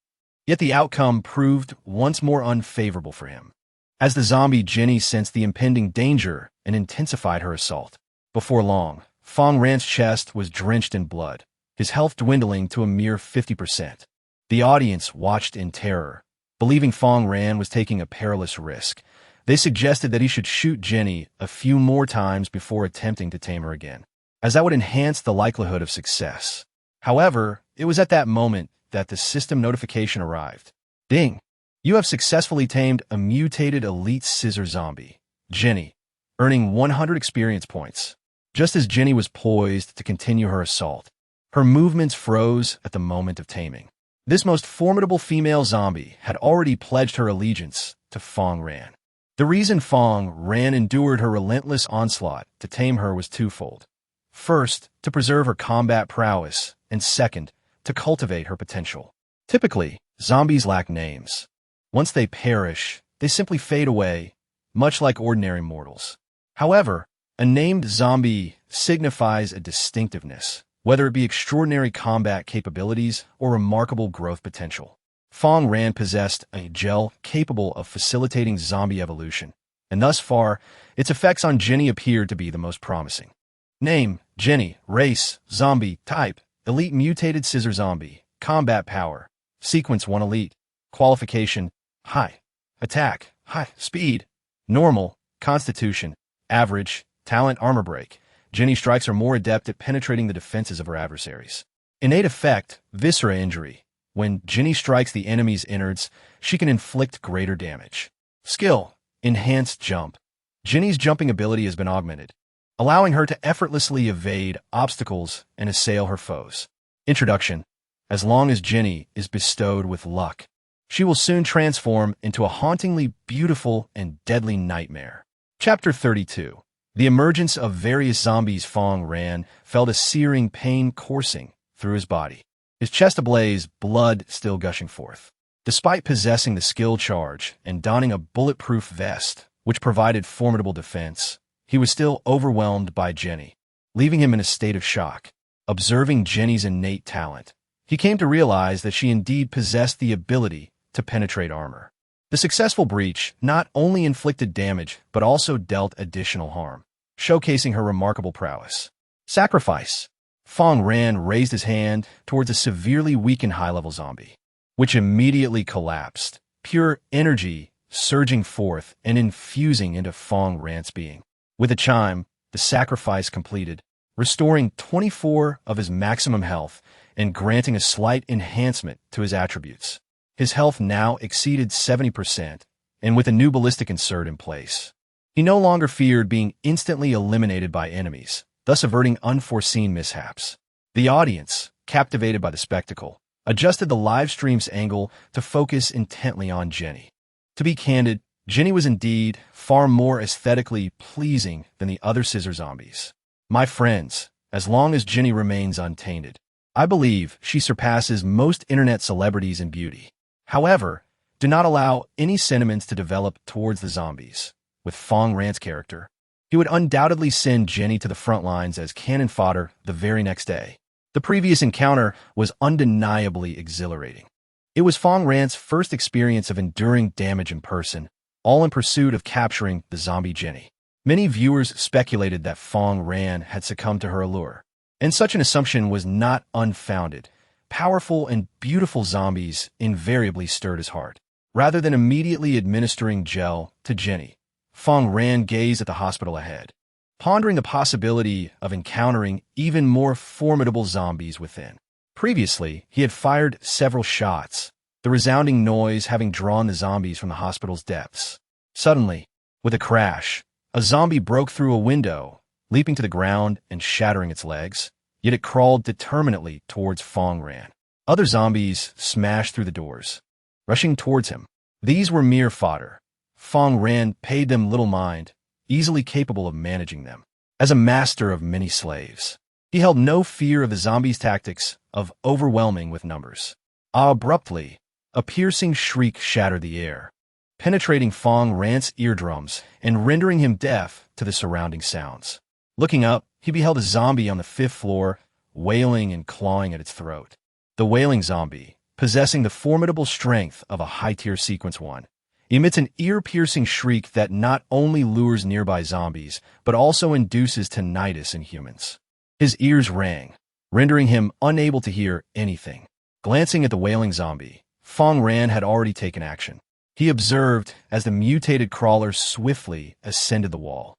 Yet the outcome proved once more unfavorable for him. As the zombie Jenny sensed the impending danger and intensified her assault. Before long, Fang Ran's chest was drenched in blood, his health dwindling to a mere 50%. The audience watched in terror. Believing Fang Ran was taking a perilous risk, they suggested that he should shoot Jenny a few more times before attempting to tame her again, as that would enhance the likelihood of success. However, it was at that moment that the system notification arrived. Ding! You have successfully tamed a mutated elite scissor zombie, Jenny, earning 100 experience points. Just as Jenny was poised to continue her assault, her movements froze at the moment of taming. This most formidable female zombie had already pledged her allegiance to Fang Ran. The reason Fang Ran endured her relentless onslaught to tame her was twofold. First, to preserve her combat prowess, and second, to cultivate her potential. Typically, zombies lack names. Once they perish, they simply fade away, much like ordinary mortals. However, a named zombie signifies a distinctiveness, whether it be extraordinary combat capabilities or remarkable growth potential. Fang Ran possessed a gel capable of facilitating zombie evolution, and thus far, its effects on Jenny appeared to be the most promising. Name: Jenny. Race: zombie. Type: elite mutated scissor zombie. Combat power: sequence 1 elite. Qualification: high. Attack: high. Speed: normal. Constitution: average. Talent: armor break. Jenny strikes are more adept at penetrating the defenses of her adversaries. Innate effect: viscera injury. When Jenny strikes the enemy's innards, she can inflict greater damage. Skill: enhanced jump. Jenny's jumping ability has been augmented, allowing her to effortlessly evade obstacles and assail her foes. Introduction: as long as Jenny is bestowed with luck, she will soon transform into a hauntingly beautiful and deadly nightmare. Chapter 32. The emergence of various zombies. Fang Ran felt a searing pain coursing through his body, his chest ablaze, blood still gushing forth. Despite possessing the skill charge and donning a bulletproof vest, which provided formidable defense, he was still overwhelmed by Jenny, leaving him in a state of shock. Observing Jenny's innate talent, he came to realize that she indeed possessed the ability to penetrate armor. The successful breach not only inflicted damage, but also dealt additional harm, showcasing her remarkable prowess. Sacrifice. Fang Ran raised his hand towards a severely weakened high-level zombie, which immediately collapsed, pure energy surging forth and infusing into Fang Ran's being. With a chime, the sacrifice completed, restoring 24 of his maximum health and granting a slight enhancement to his attributes. His health now exceeded 70%, and with a new ballistic insert in place, he no longer feared being instantly eliminated by enemies, thus averting unforeseen mishaps. The audience, captivated by the spectacle, adjusted the live stream's angle to focus intently on Jenny. To be candid, Jenny was indeed far more aesthetically pleasing than the other scissor zombies. My friends, as long as Jenny remains untainted, I believe she surpasses most internet celebrities in beauty. However, do not allow any sentiments to develop towards the zombies. With Fang Ran's character, he would undoubtedly send Jenny to the front lines as cannon fodder the very next day. The previous encounter was undeniably exhilarating. It was Fang Ran's first experience of enduring damage in person, all in pursuit of capturing the zombie Jenny. Many viewers speculated that Fang Ran had succumbed to her allure, and such an assumption was not unfounded. Powerful and beautiful zombies invariably stirred his heart. Rather than immediately administering gel to Jenny, Fang Ran gazed at the hospital ahead, pondering the possibility of encountering even more formidable zombies within. Previously, he had fired several shots, the resounding noise having drawn the zombies from the hospital's depths. Suddenly, with a crash, a zombie broke through a window, leaping to the ground and shattering its legs, yet it crawled determinedly towards Fang Ran. Other zombies smashed through the doors, rushing towards him. These were mere fodder. Fang Ran paid them little mind, easily capable of managing them. As a master of many slaves, he held no fear of the zombies' tactics of overwhelming with numbers. Abruptly, a piercing shriek shattered the air, penetrating Fang Ran's eardrums and rendering him deaf to the surrounding sounds. Looking up, he beheld a zombie on the 5th floor, wailing and clawing at its throat. The wailing zombie, possessing the formidable strength of a high-tier Sequence 1, emits an ear-piercing shriek that not only lures nearby zombies, but also induces tinnitus in humans. His ears rang, rendering him unable to hear anything. Glancing at the wailing zombie, Fang Ran had already taken action. He observed as the mutated crawler swiftly ascended the wall,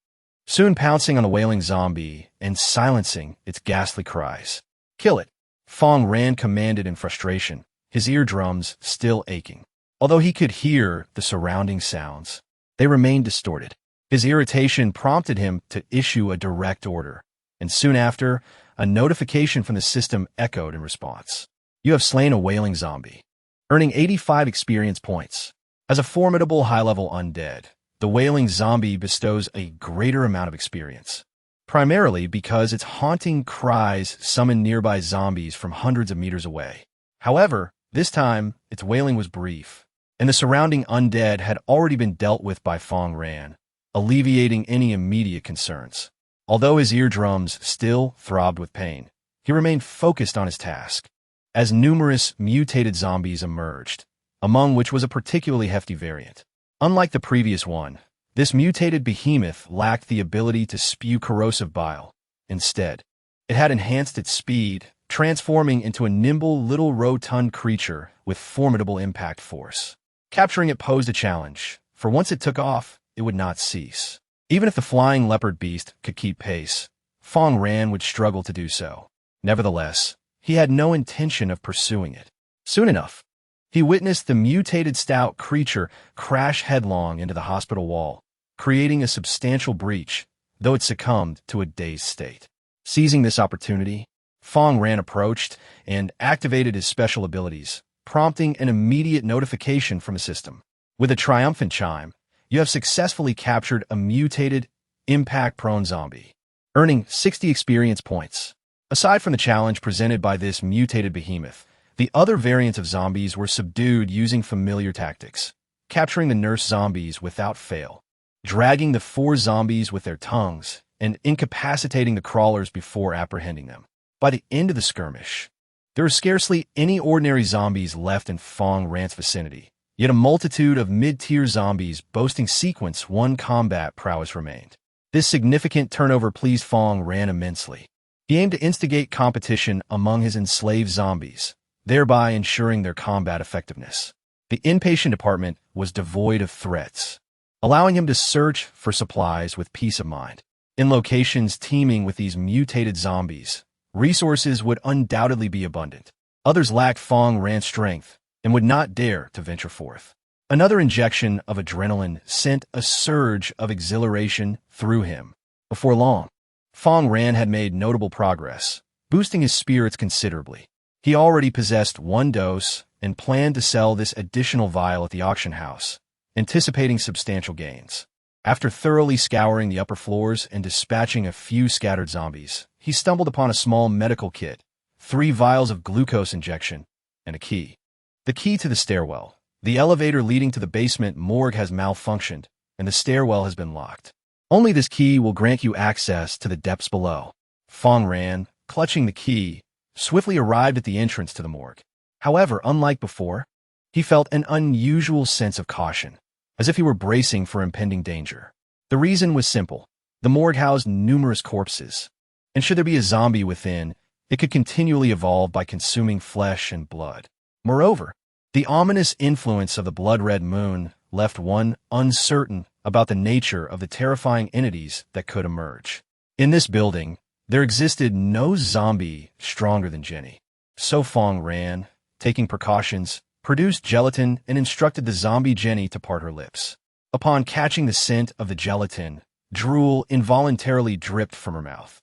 soon pouncing on the wailing zombie and silencing its ghastly cries. "Kill it," Fang Ran commanded in frustration, his eardrums still aching. Although he could hear the surrounding sounds, they remained distorted. His irritation prompted him to issue a direct order, and soon after, a notification from the system echoed in response. "You have slain a wailing zombie," earning 85 experience points. As a formidable high-level undead, the wailing zombie bestows a greater amount of experience, primarily because its haunting cries summon nearby zombies from hundreds of meters away. However, this time, its wailing was brief, and the surrounding undead had already been dealt with by Fang Ran, alleviating any immediate concerns. Although his eardrums still throbbed with pain, he remained focused on his task. As numerous mutated zombies emerged, among which was a particularly hefty variant. Unlike the previous one, this mutated behemoth lacked the ability to spew corrosive bile. Instead, it had enhanced its speed, transforming into a nimble little rotund creature with formidable impact force. Capturing it posed a challenge, for once it took off, it would not cease. Even if the flying leopard beast could keep pace, Fang Ran would struggle to do so. Nevertheless, he had no intention of pursuing it. Soon enough, he witnessed the mutated stout creature crash headlong into the hospital wall, creating a substantial breach, though it succumbed to a dazed state. Seizing this opportunity, Fang Ran approached and activated his special abilities, prompting an immediate notification from the system. With a triumphant chime, you have successfully captured a mutated, impact-prone zombie, earning 60 experience points. Aside from the challenge presented by this mutated behemoth, the other variants of zombies were subdued using familiar tactics, capturing the nurse zombies without fail, dragging the 4 zombies with their tongues, and incapacitating the crawlers before apprehending them. By the end of the skirmish, there were scarcely any ordinary zombies left in Fang Ran's vicinity, yet a multitude of mid-tier zombies boasting Sequence 1 combat prowess remained. This significant turnover pleased Fang Ran immensely. He aimed to instigate competition among his enslaved zombies, thereby ensuring their combat effectiveness. The inpatient department was devoid of threats, allowing him to search for supplies with peace of mind. In locations teeming with these mutated zombies, resources would undoubtedly be abundant. Others lacked Fang Ran's strength and would not dare to venture forth. Another injection of adrenaline sent a surge of exhilaration through him. Before long, Fang Ran had made notable progress, boosting his spirits considerably. He already possessed 1 dose and planned to sell this additional vial at the auction house, anticipating substantial gains. After thoroughly scouring the upper floors and dispatching a few scattered zombies, he stumbled upon a small medical kit, 3 vials of glucose injection, and a key. The key to the stairwell. The elevator leading to the basement morgue has malfunctioned, and the stairwell has been locked. Only this key will grant you access to the depths below. Fang Ran, clutching the key, swiftly arrived at the entrance to the morgue. However, unlike before, he felt an unusual sense of caution, as if he were bracing for impending danger. The reason was simple. The morgue housed numerous corpses, and should there be a zombie within, it could continually evolve by consuming flesh and blood. Moreover, the ominous influence of the blood-red moon left one uncertain about the nature of the terrifying entities that could emerge. In this building, there existed no zombie stronger than Jenny. So Fang Ran, taking precautions, produced gelatin and instructed the zombie Jenny to part her lips. Upon catching the scent of the gelatin, drool involuntarily dripped from her mouth.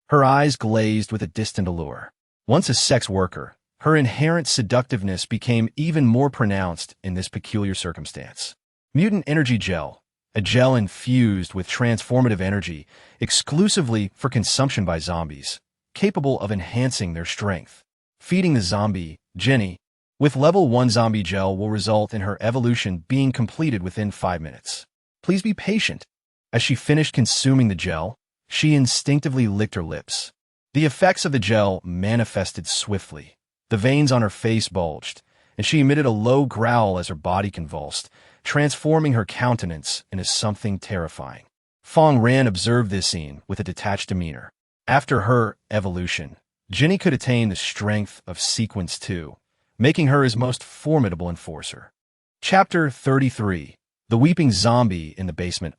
Her eyes glazed with a distant allure. Once a sex worker, her inherent seductiveness became even more pronounced in this peculiar circumstance. Mutant Energy Gel, a gel infused with transformative energy exclusively for consumption by zombies, capable of enhancing their strength. Feeding the zombie, Jenny, with level 1 zombie gel will result in her evolution being completed within 5 minutes. Please be patient. As she finished consuming the gel, she instinctively licked her lips. The effects of the gel manifested swiftly. The veins on her face bulged, and she emitted a low growl as her body convulsed, transforming her countenance into something terrifying. Fang Ran observed this scene with a detached demeanor. After her evolution, Jenny could attain the strength of Sequence 2, making her his most formidable enforcer. Chapter 33. The Weeping Zombie in the Basement.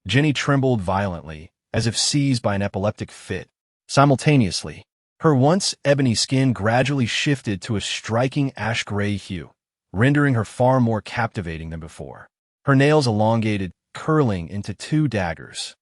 Jenny trembled violently, as if seized by an epileptic fit. Simultaneously, her once ebony skin gradually shifted to a striking ash-gray hue, rendering her far more captivating than before. Her nails elongated, curling into 2 daggers.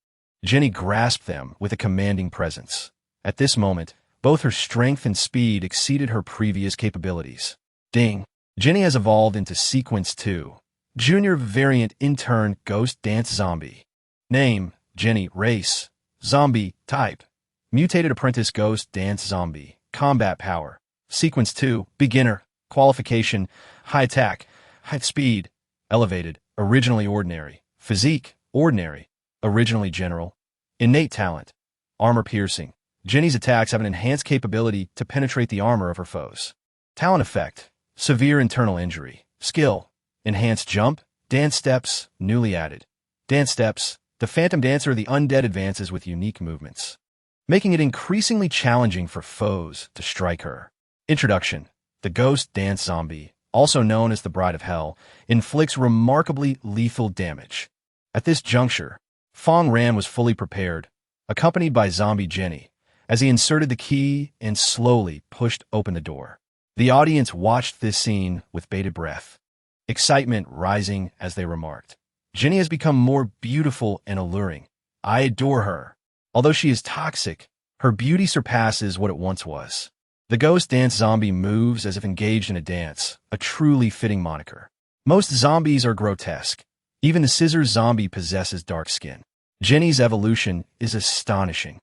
Jenny grasped them with a commanding presence. At this moment, both her strength and speed exceeded her previous capabilities. Ding! Jenny has evolved into Sequence 2, Junior Variant Intern Ghost Dance Zombie. Name, Jenny. Race, Zombie. Type, Mutated Apprentice Ghost Dance Zombie. Combat Power, Sequence 2, Beginner. Qualification, High Attack, High Speed, Elevated, Originally Ordinary. Physique, Ordinary, Originally General. Innate Talent, Armor Piercing. Jenny's attacks have an enhanced capability to penetrate the armor of her foes. Talent Effect, Severe Internal Injury. Skill, Enhanced Jump, Dance Steps, newly added. Dance Steps, the Phantom Dancer of the Undead advances with unique movements, making it increasingly challenging for foes to strike her. Introduction. The Ghost Dance Zombie, also known as the Bride of Hell, inflicts remarkably lethal damage. At this juncture, Fang Ran was fully prepared, accompanied by Zombie Jenny, as he inserted the key and slowly pushed open the door. The audience watched this scene with bated breath, excitement rising as they remarked, "Jenny has become more beautiful and alluring. I adore her. Although she is toxic, her beauty surpasses what it once was." The Ghost Dance Zombie moves as if engaged in a dance, a truly fitting moniker. Most zombies are grotesque. Even the Scissor Zombie possesses dark skin. Jenny's evolution is astonishing,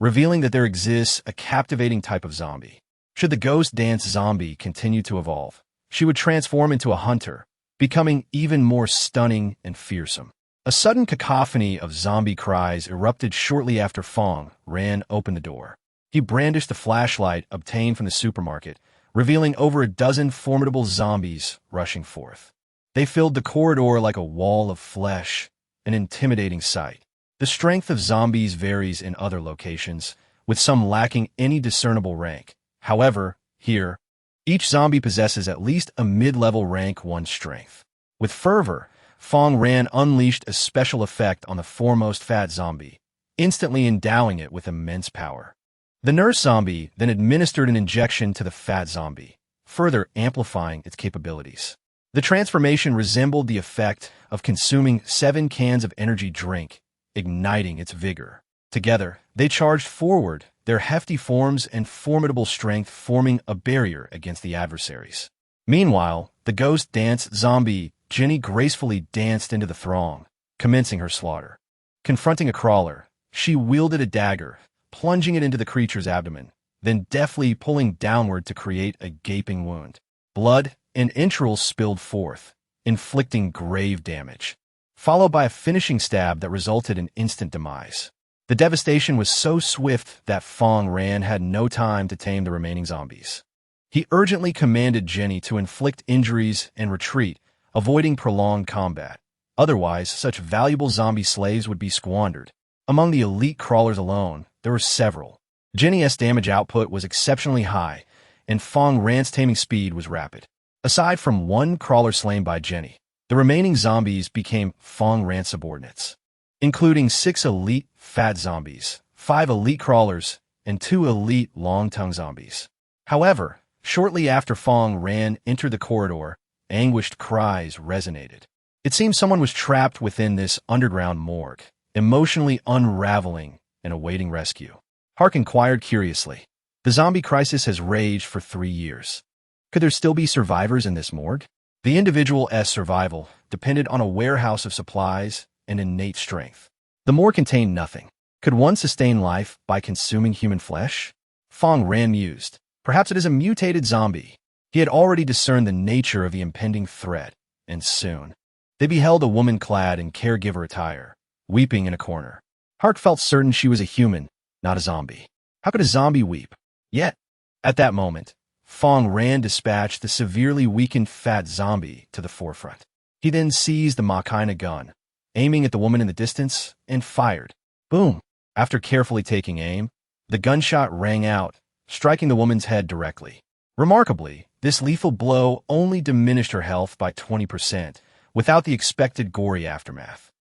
revealing that there exists a captivating type of zombie. Should the Ghost Dance Zombie continue to evolve, she would transform into a hunter, becoming even more stunning and fearsome. A sudden cacophony of zombie cries erupted shortly after Fang Ran opened the door. He brandished the flashlight obtained from the supermarket, revealing over a dozen formidable zombies rushing forth. They filled the corridor like a wall of flesh, an intimidating sight. The strength of zombies varies in other locations, with some lacking any discernible rank. However, here, each zombie possesses at least a mid-level rank 1 strength. With fervor, Fang Ran unleashed a special effect on the foremost fat zombie, instantly endowing it with immense power. The nurse zombie then administered an injection to the fat zombie, further amplifying its capabilities. The transformation resembled the effect of consuming 7 cans of energy drink, igniting its vigor. Together, they charged forward, their hefty forms and formidable strength forming a barrier against the adversaries. Meanwhile, the Ghost Dance Zombie, Jenny, gracefully danced into the throng, commencing her slaughter. Confronting a crawler, she wielded a dagger, plunging it into the creature's abdomen, then deftly pulling downward to create a gaping wound. Blood and entrails spilled forth, inflicting grave damage, followed by a finishing stab that resulted in instant demise. The devastation was so swift that Fang Ran had no time to tame the remaining zombies. He urgently commanded Jenny to inflict injuries and retreat, avoiding prolonged combat. Otherwise, such valuable zombie slaves would be squandered. Among the elite crawlers alone, there were several. Jenny's damage output was exceptionally high, and Fang Ran's taming speed was rapid. Aside from 1 crawler slain by Jenny, The remaining zombies became Fang Ran subordinates, including 6 elite fat zombies, 5 elite crawlers, and 2 elite long-tongue zombies. However, shortly after Fang Ran entered the corridor, anguished cries resonated. It seemed someone was trapped within this underground morgue, emotionally unraveling and awaiting rescue. Hark inquired curiously. The zombie crisis has raged for 3 years. Could there still be survivors in this morgue? The individual's survival depended on a warehouse of supplies and innate strength. The morgue contained nothing. Could one sustain life by consuming human flesh? Fang Ran mused. Perhaps it is a mutated zombie. He had already discerned the nature of the impending threat, and soon. They beheld a woman clad in caregiver attire, weeping in a corner. Hark felt certain she was a human, not a zombie. How could a zombie weep? Yet, at that moment, Fang Ran dispatched the severely weakened fat zombie to the forefront. He then seized the Machina gun, aiming at the woman in the distance, and fired. Boom! After carefully taking aim, the gunshot rang out, striking the woman's head directly. Remarkably, this lethal blow only diminished her health by 20%, without the expected gory aftermath.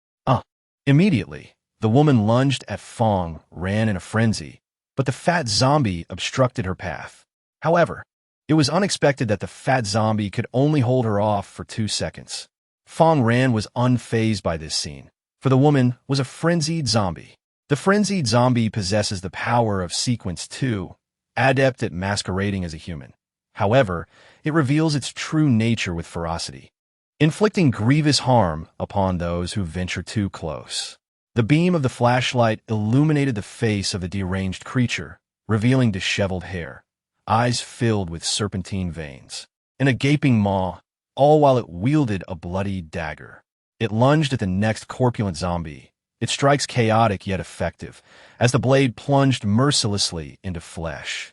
Immediately, the woman lunged at Fang Ran in a frenzy, but the fat zombie obstructed her path. However, it was unexpected that the fat zombie could only hold her off for 2 seconds. Fang Ran was unfazed by this scene, for the woman was a frenzied zombie. The frenzied zombie possesses the power of Sequence 2, adept at masquerading as a human. However, it reveals its true nature with ferocity, inflicting grievous harm upon those who venture too close. The beam of the flashlight illuminated the face of the deranged creature, revealing disheveled hair, eyes filled with serpentine veins, and a gaping maw, all while it wielded a bloody dagger. It lunged at the next corpulent zombie, its strikes chaotic yet effective, as the blade plunged mercilessly into flesh,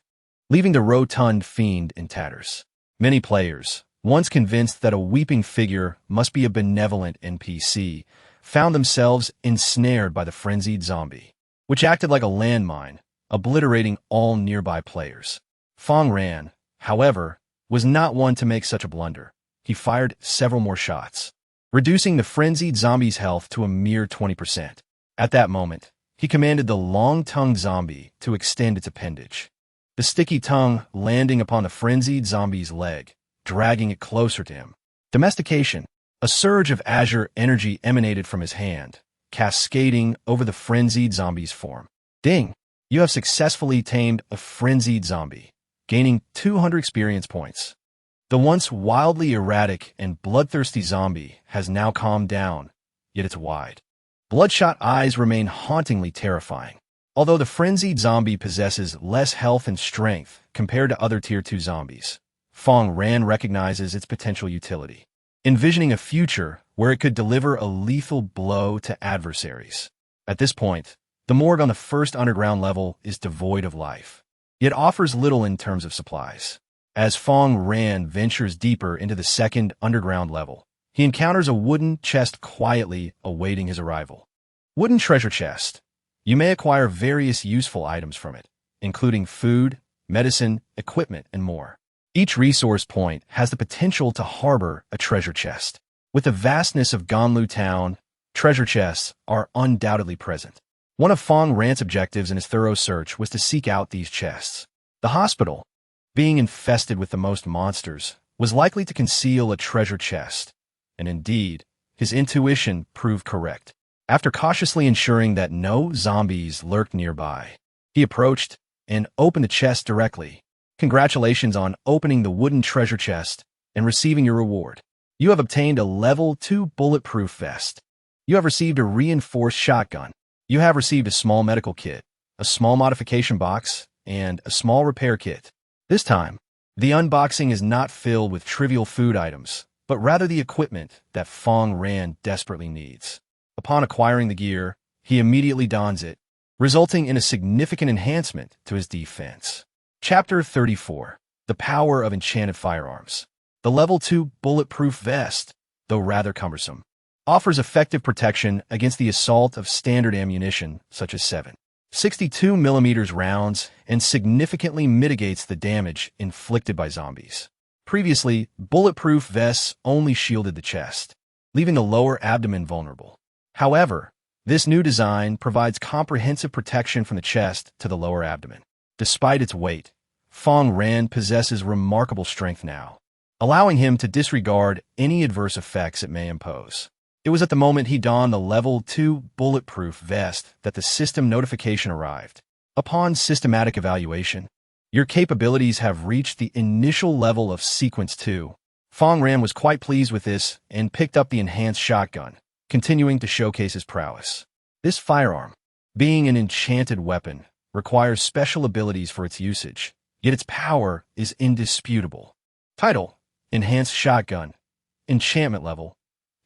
leaving the rotund fiend in tatters. Many players, once convinced that a weeping figure must be a benevolent NPC, found themselves ensnared by the frenzied zombie, which acted like a landmine, obliterating all nearby players. Fang Ran, however, was not one to make such a blunder. He fired several more shots, reducing the frenzied zombie's health to a mere 20%. At that moment, he commanded the long-tongued zombie to extend its appendage, the sticky tongue landing upon the frenzied zombie's leg, dragging it closer to him. Domestication. A surge of azure energy emanated from his hand, cascading over the frenzied zombie's form. Ding! You have successfully tamed a frenzied zombie, gaining 200 experience points. The once wildly erratic and bloodthirsty zombie has now calmed down, yet its wide, bloodshot eyes remain hauntingly terrifying. Although the frenzied zombie possesses less health and strength compared to other Tier 2 zombies, Fang Ran recognizes its potential utility, envisioning a future where it could deliver a lethal blow to adversaries. At this point, the morgue on the first underground level is devoid of life, yet offers little in terms of supplies. As Fang Ran ventures deeper into the second underground level, he encounters a wooden chest quietly awaiting his arrival. Wooden treasure chest. You may acquire various useful items from it, including food, medicine, equipment, and more. Each resource point has the potential to harbor a treasure chest. With the vastness of Ganlu Town, treasure chests are undoubtedly present. One of Fang Ran's objectives in his thorough search was to seek out these chests. The hospital, being infested with the most monsters, was likely to conceal a treasure chest, and indeed, his intuition proved correct. After cautiously ensuring that no zombies lurked nearby, he approached and opened the chest directly. Congratulations on opening the wooden treasure chest and receiving your reward. You have obtained a level 2 bulletproof vest. You have received a reinforced shotgun. You have received a small medical kit, a small modification box, and a small repair kit. This time, the unboxing is not filled with trivial food items, but rather the equipment that Fang Ran desperately needs. Upon acquiring the gear, he immediately dons it, resulting in a significant enhancement to his defense. Chapter 34. The Power of Enchanted Firearms. The Level 2 Bulletproof Vest, though rather cumbersome, offers effective protection against the assault of standard ammunition such as 7.62mm rounds and significantly mitigates the damage inflicted by zombies. Previously, bulletproof vests only shielded the chest. leaving the lower abdomen vulnerable. However, this new design provides comprehensive protection from the chest to the lower abdomen. Despite its weight, Fang Ran possesses remarkable strength now, allowing him to disregard any adverse effects it may impose. It was at the moment he donned the Level 2 bulletproof vest that the system notification arrived. Upon systematic evaluation, your capabilities have reached the initial level of Sequence 2. Fang Ran was quite pleased with this and picked up the enhanced shotgun, continuing to showcase his prowess. This firearm, being an enchanted weapon, requires special abilities for its usage, yet its power is indisputable. Title: Enhanced Shotgun. Enchantment level: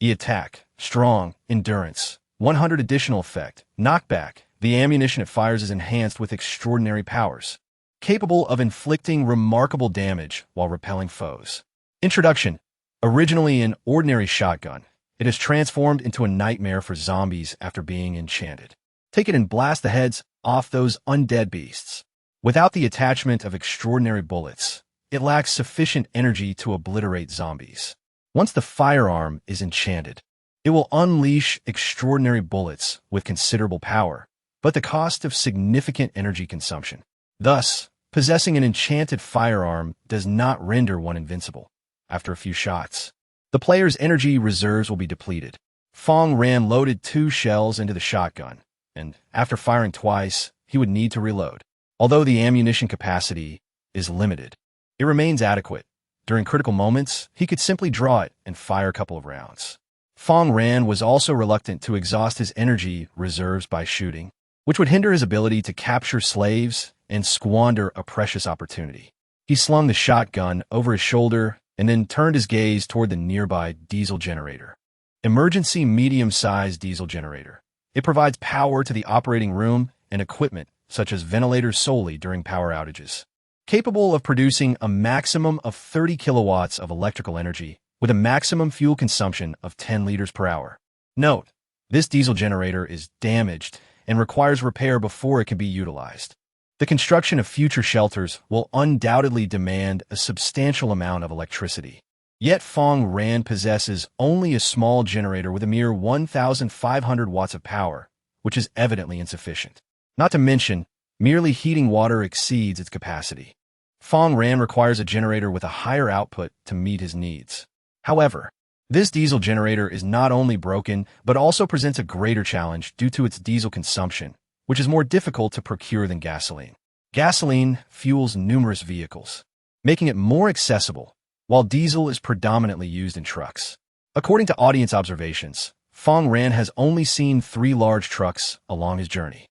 E-Attack, Strong, Endurance, 100 additional effect, Knockback. The ammunition it fires is enhanced with extraordinary powers, capable of inflicting remarkable damage while repelling foes. Introduction: Originally an ordinary shotgun, it is transformed into a nightmare for zombies after being enchanted. Take it and blast the heads off those undead beasts. Without the attachment of extraordinary bullets, it lacks sufficient energy to obliterate zombies. Once the firearm is enchanted, it will unleash extraordinary bullets with considerable power, but the cost of significant energy consumption. Thus, possessing an enchanted firearm does not render one invincible. After a few shots, the player's energy reserves will be depleted. Fang Ran loaded 2 shells into the shotgun, and after firing twice, he would need to reload. Although the ammunition capacity is limited, it remains adequate. During critical moments, he could simply draw it and fire a couple of rounds. Fang Ran was also reluctant to exhaust his energy reserves by shooting, which would hinder his ability to capture slaves and squander a precious opportunity. He slung the shotgun over his shoulder and then turned his gaze toward the nearby diesel generator. Emergency medium-sized diesel generator. It provides power to the operating room and equipment, such as ventilators solely during power outages. Capable of producing a maximum of 30 kilowatts of electrical energy with a maximum fuel consumption of 10 liters per hour. Note: this diesel generator is damaged and requires repair before it can be utilized. The construction of future shelters will undoubtedly demand a substantial amount of electricity. Yet Fang Ran possesses only a small generator with a mere 1,500 watts of power, which is evidently insufficient. Not to mention, merely heating water exceeds its capacity. Fang Ran requires a generator with a higher output to meet his needs. However, this diesel generator is not only broken, but also presents a greater challenge due to its diesel consumption, which is more difficult to procure than gasoline. Gasoline fuels numerous vehicles, making it more accessible, while diesel is predominantly used in trucks. According to audience observations, Fang Ran has only seen 3 large trucks along his journey.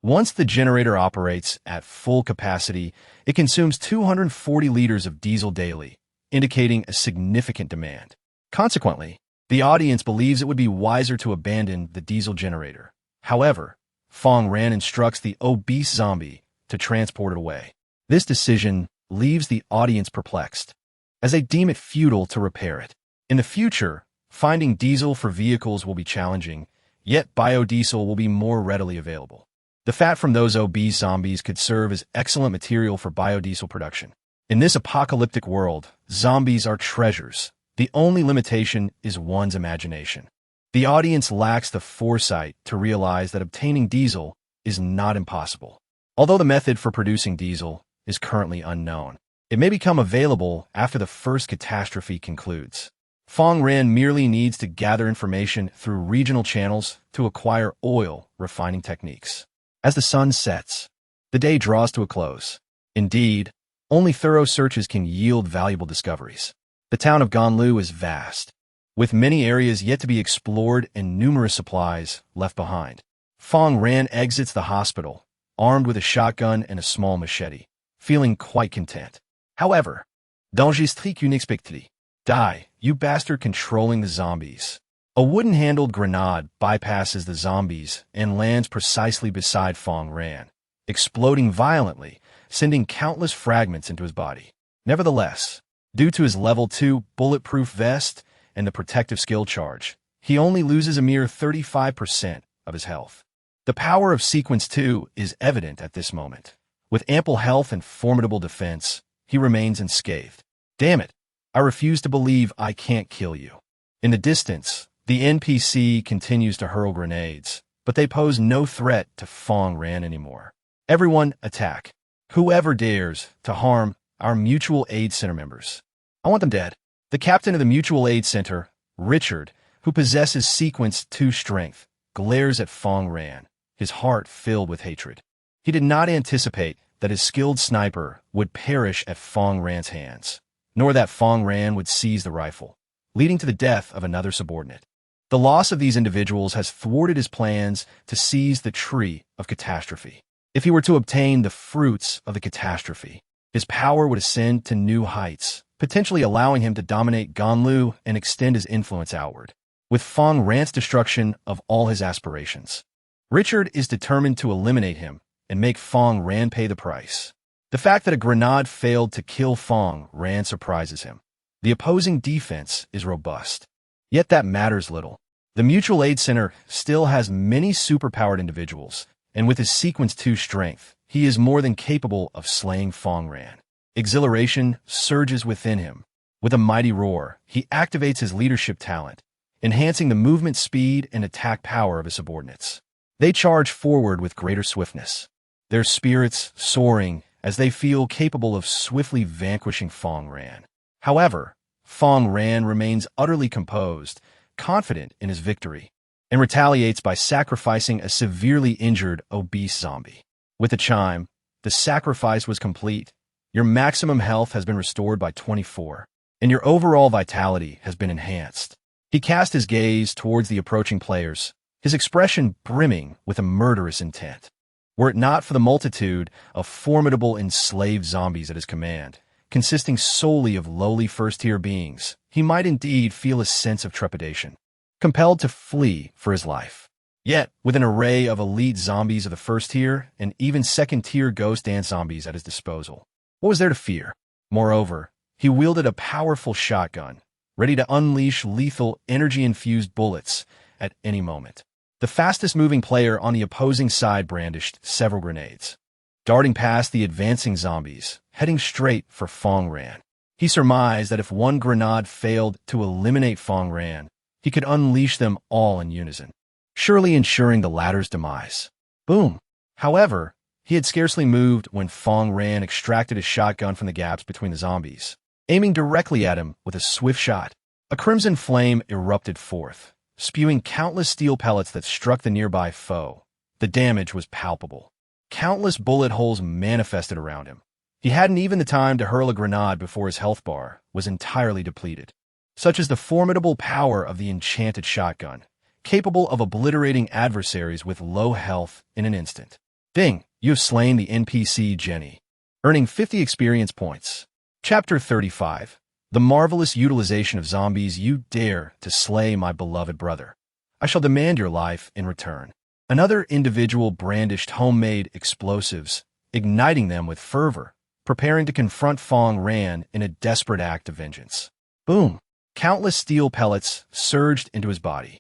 Once the generator operates at full capacity, it consumes 240 liters of diesel daily, indicating a significant demand. Consequently, the audience believes it would be wiser to abandon the diesel generator. However, Fang Ran instructs the obese zombie to transport it away. This decision leaves the audience perplexed, as they deem it futile to repair it. In the future, finding diesel for vehicles will be challenging, yet biodiesel will be more readily available. The fat from those obese zombies could serve as excellent material for biodiesel production. In this apocalyptic world, zombies are treasures. The only limitation is one's imagination. The audience lacks the foresight to realize that obtaining diesel is not impossible. Although the method for producing diesel is currently unknown, it may become available after the first catastrophe concludes. Fang Ran merely needs to gather information through regional channels to acquire oil refining techniques. As the sun sets, the day draws to a close. Indeed, only thorough searches can yield valuable discoveries. The town of Ganlu is vast, with many areas yet to be explored and numerous supplies left behind. Fang Ran exits the hospital, armed with a shotgun and a small machete, feeling quite content. However, danger strict unexpected. Die, you bastard controlling the zombies. A wooden-handled grenade bypasses the zombies and lands precisely beside Fang Ran, exploding violently, sending countless fragments into his body. Nevertheless, due to his level 2 bulletproof vest and the protective skill charge, he only loses a mere 35% of his health. The power of Sequence 2 is evident at this moment. With ample health and formidable defense, he remains unscathed. Damn it, I refuse to believe I can't kill you. In the distance, The NPC continues to hurl grenades, but they pose no threat to Fang Ran anymore. Everyone attack. Whoever dares to harm our Mutual Aid Center members. I want them dead. The captain of the Mutual Aid Center, Richard, who possesses Sequence 2 strength, glares at Fang Ran, his heart filled with hatred. He did not anticipate that his skilled sniper would perish at Fang Ran's hands, nor that Fang Ran would seize the rifle, leading to the death of another subordinate. The loss of these individuals has thwarted his plans to seize the tree of catastrophe. If he were to obtain the fruits of the catastrophe, his power would ascend to new heights, potentially allowing him to dominate Ganlu and extend his influence outward, with Fang Ran's destruction of all his aspirations. Richard is determined to eliminate him and make Fang Ran pay the price. The fact that a grenade failed to kill Fang Ran surprises him. The opposing defense is robust. Yet that matters little. The Mutual Aid Center still has many superpowered individuals, and with his Sequence 2 strength, he is more than capable of slaying Fang Ran. Exhilaration surges within him. With a mighty roar, he activates his leadership talent, enhancing the movement speed and attack power of his subordinates. They charge forward with greater swiftness, their spirits soaring as they feel capable of swiftly vanquishing Fang Ran. However, Fang Ran remains utterly composed, confident in his victory, and retaliates by sacrificing a severely injured, obese zombie. With a chime, the sacrifice was complete. Your maximum health has been restored by 24, and your overall vitality has been enhanced. He cast his gaze towards the approaching players, his expression brimming with a murderous intent. Were it not for the multitude of formidable enslaved zombies at his command, consisting solely of lowly first-tier beings, he might indeed feel a sense of trepidation, compelled to flee for his life. Yet, with an array of elite zombies of the first tier and even second-tier ghost dance zombies at his disposal, what was there to fear? Moreover, he wielded a powerful shotgun, ready to unleash lethal, energy-infused bullets at any moment. The fastest-moving player on the opposing side brandished several grenades, darting past the advancing zombies, heading straight for Fang Ran. He surmised that if one grenade failed to eliminate Fang Ran, he could unleash them all in unison, surely ensuring the latter's demise. Boom! However, he had scarcely moved when Fang Ran extracted his shotgun from the gaps between the zombies, aiming directly at him with a swift shot. A crimson flame erupted forth, spewing countless steel pellets that struck the nearby foe. The damage was palpable. Countless bullet holes manifested around him. He hadn't even the time to hurl a grenade before his health bar was entirely depleted. Such is the formidable power of the enchanted shotgun, capable of obliterating adversaries with low health in an instant. Ding! You have slain the NPC Jenny, earning 50 experience points. Chapter 35. The marvelous utilization of zombies. You dare to slay my beloved brother. I shall demand your life in return. Another individual brandished homemade explosives, igniting them with fervor, preparing to confront Fang Ran in a desperate act of vengeance. Boom! Countless steel pellets surged into his body,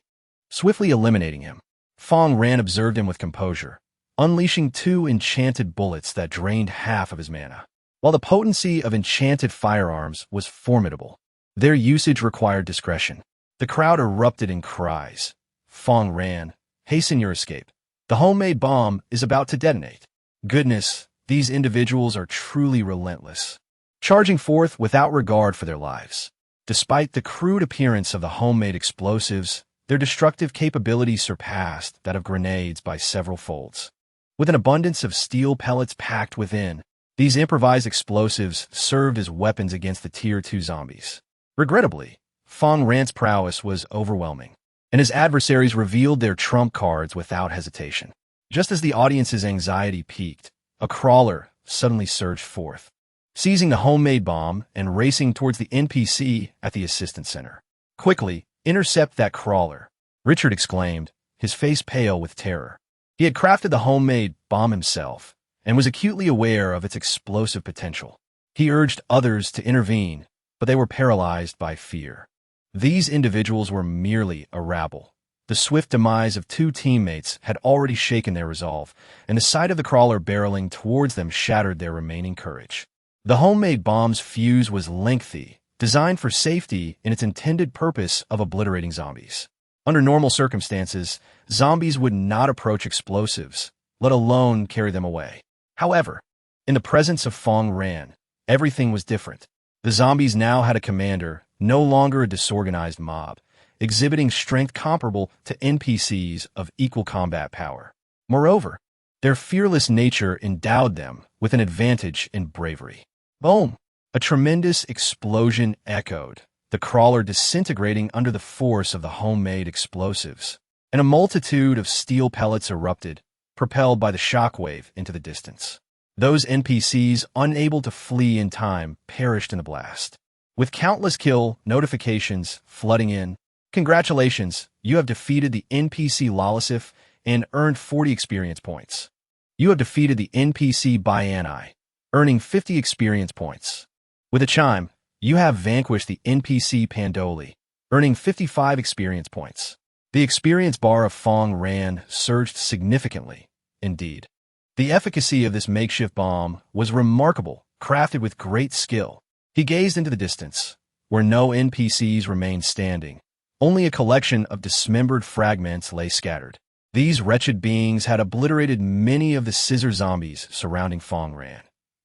swiftly eliminating him. Fang Ran observed him with composure, unleashing 2 enchanted bullets that drained half of his mana. While the potency of enchanted firearms was formidable, their usage required discretion. The crowd erupted in cries. Fang Ran, hasten your escape. The homemade bomb is about to detonate. Goodness, these individuals are truly relentless, charging forth without regard for their lives. Despite the crude appearance of the homemade explosives, their destructive capabilities surpassed that of grenades by several folds. With an abundance of steel pellets packed within, these improvised explosives served as weapons against the Tier 2 zombies. Regrettably, Fang Ran's prowess was overwhelming, and his adversaries revealed their trump cards without hesitation. Just as the audience's anxiety peaked, a crawler suddenly surged forth, seizing the homemade bomb and racing towards the NPC at the assistance center. Quickly, intercept that crawler, Richard exclaimed, his face pale with terror. He had crafted the homemade bomb himself and was acutely aware of its explosive potential. He urged others to intervene, but they were paralyzed by fear. These individuals were merely a rabble. The swift demise of 2 teammates had already shaken their resolve, and the sight of the crawler barreling towards them shattered their remaining courage. The homemade bomb's fuse was lengthy, designed for safety in its intended purpose of obliterating zombies. Under normal circumstances, zombies would not approach explosives, let alone carry them away. However, in the presence of Fang Ran, everything was different. The zombies now had a commander, no longer a disorganized mob, exhibiting strength comparable to NPCs of equal combat power. Moreover, their fearless nature endowed them with an advantage in bravery. Boom! A tremendous explosion echoed, the crawler disintegrating under the force of the homemade explosives, and a multitude of steel pellets erupted, propelled by the shockwave into the distance. Those NPCs, unable to flee in time, perished in the blast. With countless kill notifications flooding in, congratulations, you have defeated the NPC Lawlessif and earned 40 experience points. You have defeated the NPC Biani, earning 50 experience points. With a chime, you have vanquished the NPC Pandoli, earning 55 experience points. The experience bar of Fang Ran surged significantly, indeed. The efficacy of this makeshift bomb was remarkable, crafted with great skill. He gazed into the distance, where no NPCs remained standing. Only a collection of dismembered fragments lay scattered. These wretched beings had obliterated many of the scissor zombies surrounding Fang Ran.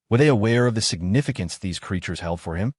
Were they aware of the significance these creatures held for him?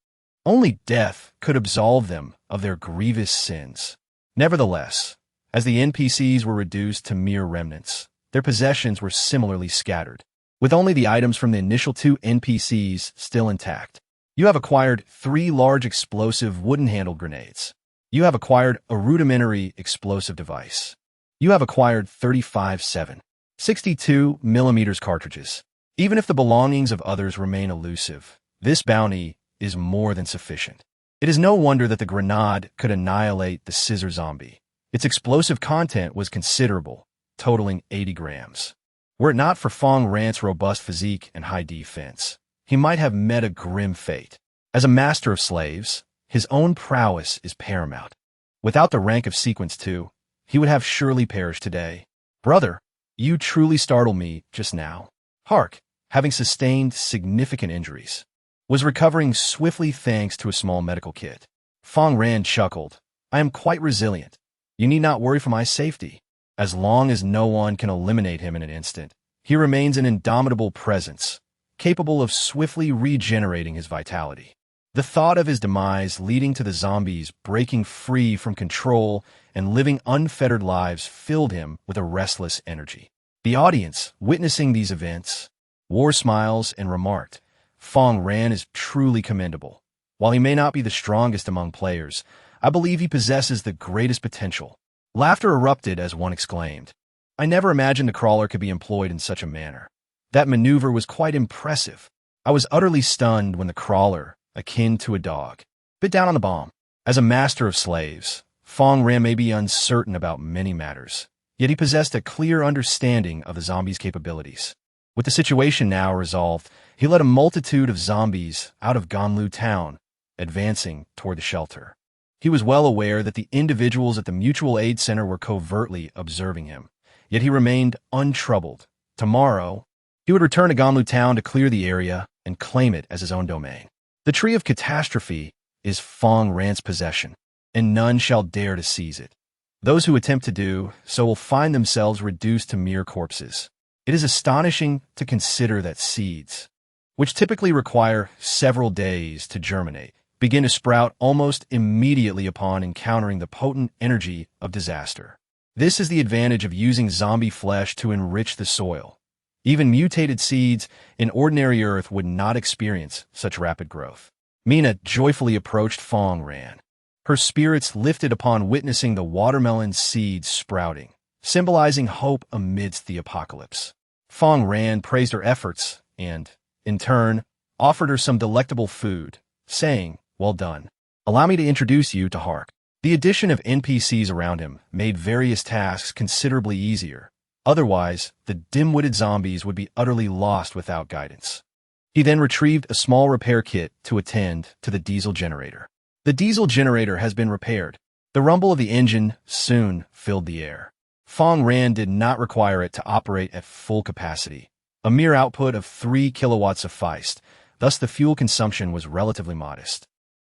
Only death could absolve them of their grievous sins. Nevertheless, as the NPCs were reduced to mere remnants, their possessions were similarly scattered, with only the items from the initial 2 NPCs still intact. You have acquired 3 large explosive wooden-handled grenades. You have acquired a rudimentary explosive device. You have acquired 35 7.62mm cartridges. Even if the belongings of others remain elusive, this bounty is more than sufficient. It is no wonder that the grenade could annihilate the scissor zombie. Its explosive content was considerable, totaling 80 grams. Were it not for Fang Ran's robust physique and high defense, he might have met a grim fate. As a master of slaves, his own prowess is paramount. Without the rank of Sequence 2, he would have surely perished today. Brother, you truly startled me just now. Hark, having sustained significant injuries, was recovering swiftly thanks to a small medical kit. Fang Ran chuckled. I am quite resilient. You need not worry for my safety. As long as no one can eliminate him in an instant, he remains an indomitable presence, capable of swiftly regenerating his vitality. The thought of his demise leading to the zombies breaking free from control and living unfettered lives filled him with a restless energy. The audience, witnessing these events, wore smiles and remarked, Fang Ran is truly commendable. While he may not be the strongest among players, I believe he possesses the greatest potential. Laughter erupted as one exclaimed, I never imagined the crawler could be employed in such a manner. That maneuver was quite impressive. I was utterly stunned when the crawler, akin to a dog, bit down on the bomb. As a master of slaves, Fang Ran may be uncertain about many matters, yet he possessed a clear understanding of the zombies' capabilities. With the situation now resolved, he led a multitude of zombies out of Ganlu town, advancing toward the shelter. He was well aware that the individuals at the Mutual Aid Center were covertly observing him, yet he remained untroubled. Tomorrow, he would return to Ganlu town to clear the area and claim it as his own domain. The Tree of Catastrophe is Fang Ran's possession, and none shall dare to seize it. Those who attempt to do so will find themselves reduced to mere corpses. It is astonishing to consider that seeds, which typically require several days to germinate, begin to sprout almost immediately upon encountering the potent energy of disaster. This is the advantage of using zombie flesh to enrich the soil. Even mutated seeds in ordinary earth would not experience such rapid growth. Mina joyfully approached Fang Ran. Her spirits lifted upon witnessing the watermelon seeds sprouting, symbolizing hope amidst the apocalypse. Fang Ran praised her efforts and, in turn, offered her some delectable food, saying, Well done. Allow me to introduce you to Hark. The addition of NPCs around him made various tasks considerably easier. Otherwise, the dim-witted zombies would be utterly lost without guidance. He then retrieved a small repair kit to attend to the diesel generator. The diesel generator has been repaired. The rumble of the engine soon filled the air. Fang Ran did not require it to operate at full capacity. A mere output of 3 kilowatts sufficed, thus the fuel consumption was relatively modest,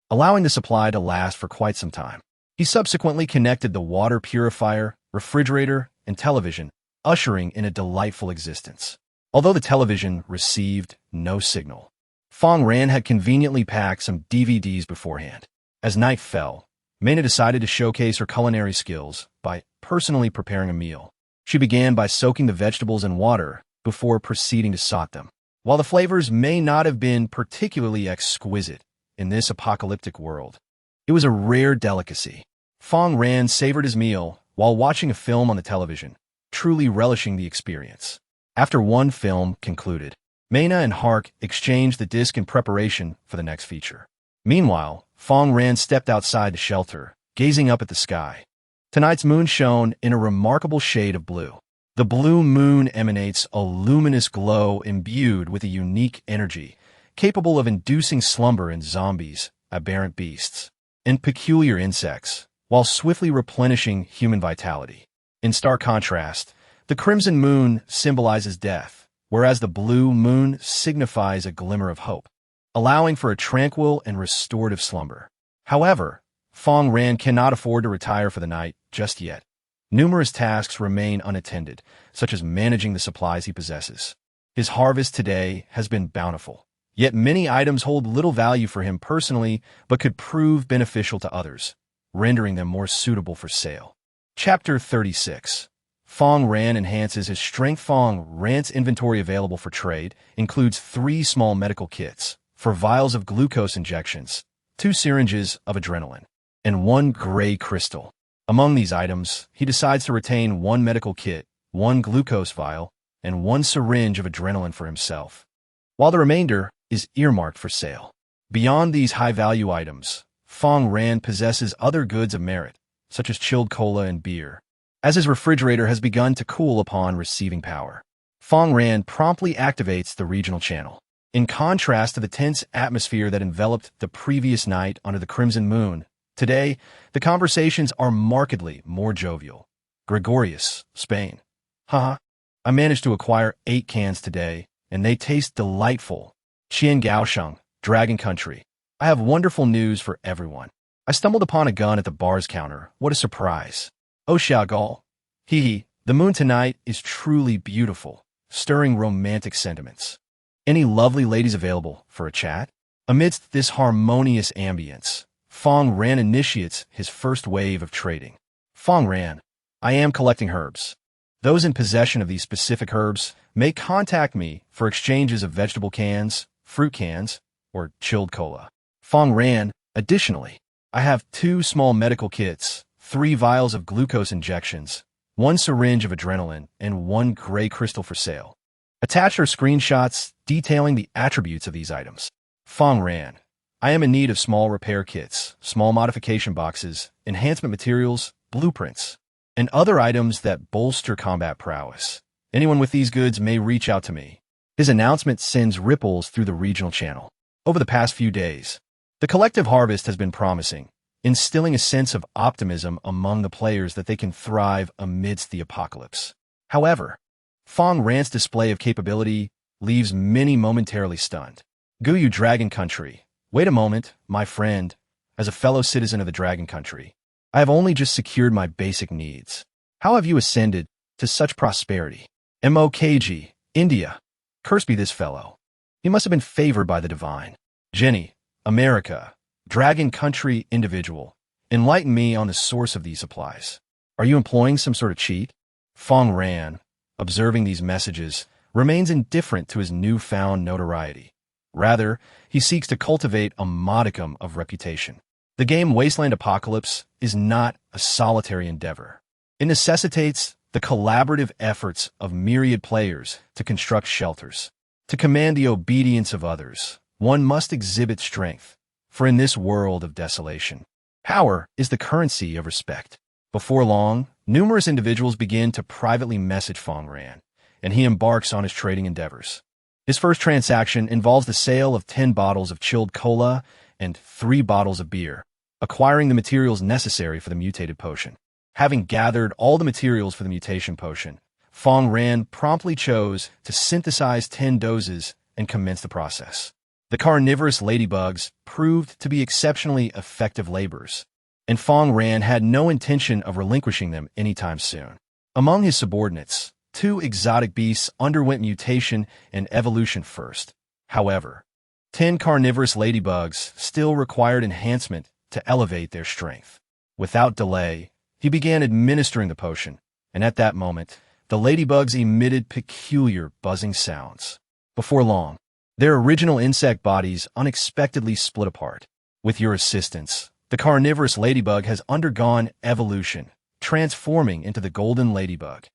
allowing the supply to last for quite some time. He subsequently connected the water purifier, refrigerator, and television, ushering in a delightful existence. Although the television received no signal, Fang Ran had conveniently packed some DVDs beforehand. As night fell, Mena decided to showcase her culinary skills by personally preparing a meal. She began by soaking the vegetables in water before proceeding to saute them. While the flavors may not have been particularly exquisite in this apocalyptic world, it was a rare delicacy. Fang Ran savored his meal while watching a film on the television, truly relishing the experience. After one film concluded, Mena and Hark exchanged the disc in preparation for the next feature. Meanwhile, Fang Ran stepped outside the shelter, gazing up at the sky. Tonight's moon shone in a remarkable shade of blue. The blue moon emanates a luminous glow imbued with a unique energy, capable of inducing slumber in zombies, aberrant beasts, and peculiar insects, while swiftly replenishing human vitality. In stark contrast, the crimson moon symbolizes death, whereas the blue moon signifies a glimmer of hope, allowing for a tranquil and restorative slumber. However, Fang Ran cannot afford to retire for the night just yet. Numerous tasks remain unattended, such as managing the supplies he possesses. His harvest today has been bountiful, yet many items hold little value for him personally but could prove beneficial to others, rendering them more suitable for sale. Chapter 36. Fang Ran enhances his strength. Fang Ran's inventory available for trade includes 3 small medical kits, 4 vials of glucose injections, 2 syringes of adrenaline, and 1 gray crystal. Among these items, he decides to retain 1 medical kit, 1 glucose vial, and 1 syringe of adrenaline for himself, while the remainder is earmarked for sale. Beyond these high-value items, Fang Ran possesses other goods of merit, such as chilled cola and beer, as his refrigerator has begun to cool upon receiving power. Fang Ran promptly activates the regional channel. In contrast to the tense atmosphere that enveloped the previous night under the crimson moon, today, the conversations are markedly more jovial. Gregorius, Spain. Haha, I managed to acquire 8 cans today, and they taste delightful. Qiangaosheng, Dragon Country. I have wonderful news for everyone. I stumbled upon a gun at the bar's counter. What a surprise. Oh Xiaogao. Hee, the moon tonight is truly beautiful, stirring romantic sentiments. Any lovely ladies available for a chat? Amidst this harmonious ambience, Fang Ran initiates his first wave of trading. Fang Ran, I am collecting herbs. Those in possession of these specific herbs may contact me for exchanges of vegetable cans, fruit cans, or chilled cola. Fang Ran, additionally, I have 2 small medical kits, 3 vials of glucose injections, 1 syringe of adrenaline, and 1 gray crystal for sale. Attached are screenshots detailing the attributes of these items. Fang Ran, I am in need of small repair kits, small modification boxes, enhancement materials, blueprints, and other items that bolster combat prowess. Anyone with these goods may reach out to me. His announcement sends ripples through the regional channel. Over the past few days, the collective harvest has been promising, instilling a sense of optimism among the players that they can thrive amidst the apocalypse. However, Fang Ran's display of capability leaves many momentarily stunned. Guyu Dragon Country. Wait a moment, my friend. As a fellow citizen of the Dragon Country, I have only just secured my basic needs. How have you ascended to such prosperity? Mokg, India. Cursed be this fellow. He must have been favored by the divine. Jenny, America. Dragon Country individual. Enlighten me on the source of these supplies. Are you employing some sort of cheat? Fang Ran, observing these messages, remains indifferent to his newfound notoriety. Rather, he seeks to cultivate a modicum of reputation. The game Wasteland Apocalypse is not a solitary endeavor. It necessitates the collaborative efforts of myriad players to construct shelters. To command the obedience of others, one must exhibit strength, for in this world of desolation, power is the currency of respect. Before long, numerous individuals begin to privately message Fang Ran, and he embarks on his trading endeavors. His first transaction involves the sale of 10 bottles of chilled cola and 3 bottles of beer, acquiring the materials necessary for the mutated potion. Having gathered all the materials for the mutation potion, Fang Ran promptly chose to synthesize 10 doses and commence the process. The carnivorous ladybugs proved to be exceptionally effective laborers. and Fang Ran had no intention of relinquishing them anytime soon. Among his subordinates, 2 exotic beasts underwent mutation and evolution first. However, 10 carnivorous ladybugs still required enhancement to elevate their strength. Without delay, he began administering the potion, and at that moment, the ladybugs emitted peculiar buzzing sounds. Before long, their original insect bodies unexpectedly split apart. With your assistance, the carnivorous ladybug has undergone evolution, transforming into the golden ladybug.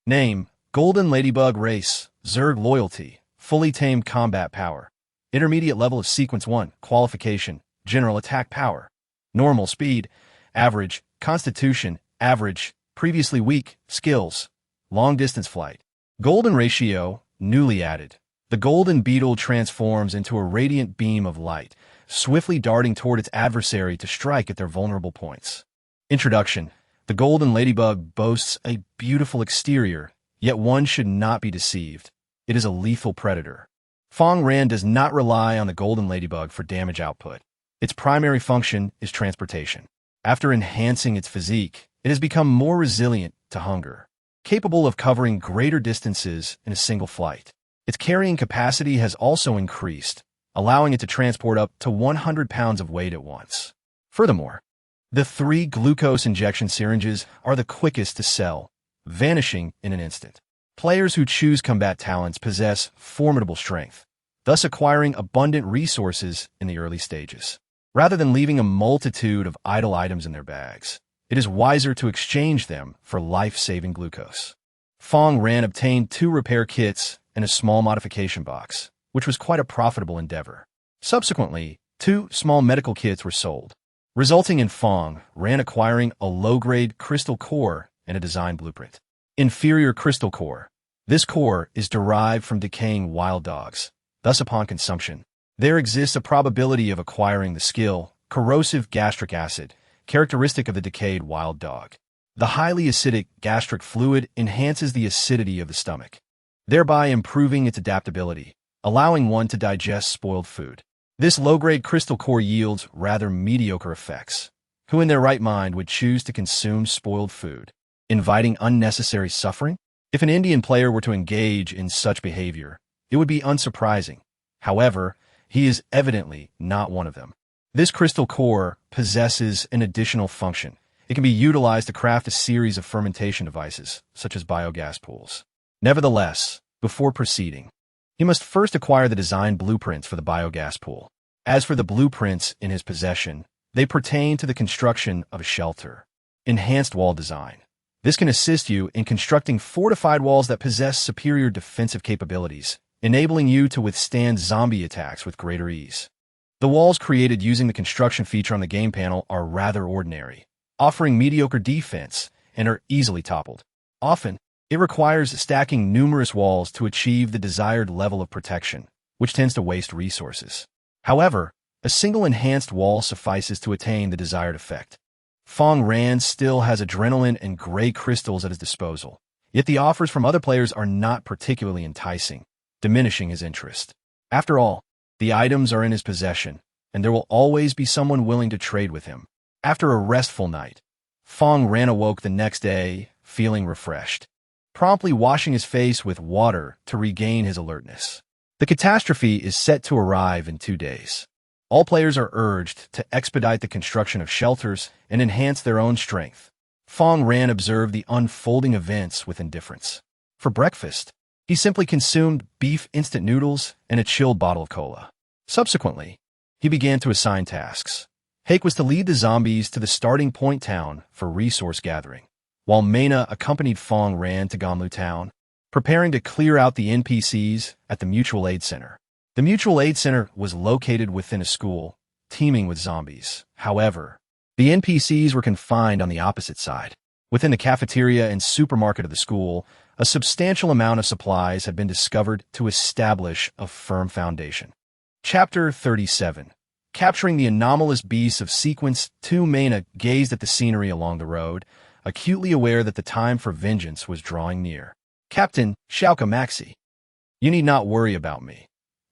Name: Golden Ladybug. Race: Zerg. Loyalty: fully tamed combat power. Intermediate level of sequence 1. Qualification: general attack power. Normal speed: average. Constitution: average. Previously weak. Skills: long distance flight. Golden ratio: newly added. The golden beetle transforms into a radiant beam of light, swiftly darting toward its adversary to strike at their vulnerable points. Introduction: the golden ladybug boasts a beautiful exterior, yet one should not be deceived. It is a lethal predator. Fang Ran does not rely on the golden ladybug for damage output. Its primary function is transportation. After enhancing its physique, it has become more resilient to hunger, capable of covering greater distances in a single flight. Its carrying capacity has also increased, allowing it to transport up to 100 pounds of weight at once. Furthermore, the 3 glucose injection syringes are the quickest to sell, vanishing in an instant. Players who choose combat talents possess formidable strength, thus acquiring abundant resources in the early stages. Rather than leaving a multitude of idle items in their bags, it is wiser to exchange them for life-saving glucose. Fang Ran obtained 2 repair kits and a small modification box, which was quite a profitable endeavor. Subsequently, 2 small medical kits were sold, resulting in Fang Ran acquiring a low-grade crystal core and a design blueprint. Inferior crystal core. This core is derived from decaying wild dogs. Thus, upon consumption, there exists a probability of acquiring the skill corrosive gastric acid, characteristic of the decayed wild dog. The highly acidic gastric fluid enhances the acidity of the stomach, thereby improving its adaptability, allowing one to digest spoiled food. This low-grade crystal core yields rather mediocre effects. Who in their right mind would choose to consume spoiled food, inviting unnecessary suffering? If an Indian player were to engage in such behavior, it would be unsurprising. However, he is evidently not one of them. This crystal core possesses an additional function. It can be utilized to craft a series of fermentation devices, such as biogas pools. Nevertheless, before proceeding, he must first acquire the design blueprints for the biogas pool. As for the blueprints in his possession, they pertain to the construction of a shelter. Enhanced wall design. This can assist you in constructing fortified walls that possess superior defensive capabilities, enabling you to withstand zombie attacks with greater ease. The walls created using the construction feature on the game panel are rather ordinary, offering mediocre defense and are easily toppled. Often, it requires stacking numerous walls to achieve the desired level of protection, which tends to waste resources. However, a single enhanced wall suffices to attain the desired effect. Fang Ran still has adrenaline and gray crystals at his disposal, yet the offers from other players are not particularly enticing, diminishing his interest. After all, the items are in his possession, and there will always be someone willing to trade with him. After a restful night, Fang Ran awoke the next day, feeling refreshed, promptly washing his face with water to regain his alertness. The catastrophe is set to arrive in 2 days. All players are urged to expedite the construction of shelters and enhance their own strength. Fang Ran observed the unfolding events with indifference. For breakfast, he simply consumed beef instant noodles and a chilled bottle of cola. Subsequently, he began to assign tasks. Hake was to lead the zombies to the starting point town for resource gathering, while Mena accompanied Fang Ran to Ganlu town, preparing to clear out the NPCs at the Mutual Aid Center. The Mutual Aid Center was located within a school, teeming with zombies. However, the NPCs were confined on the opposite side. Within the cafeteria and supermarket of the school, a substantial amount of supplies had been discovered to establish a firm foundation. Chapter 37. Capturing the anomalous beasts of Sequence 2. Mena gazed at the scenery along the road, acutely aware that the time for vengeance was drawing near. Captain Shauka Maxi, you need not worry about me.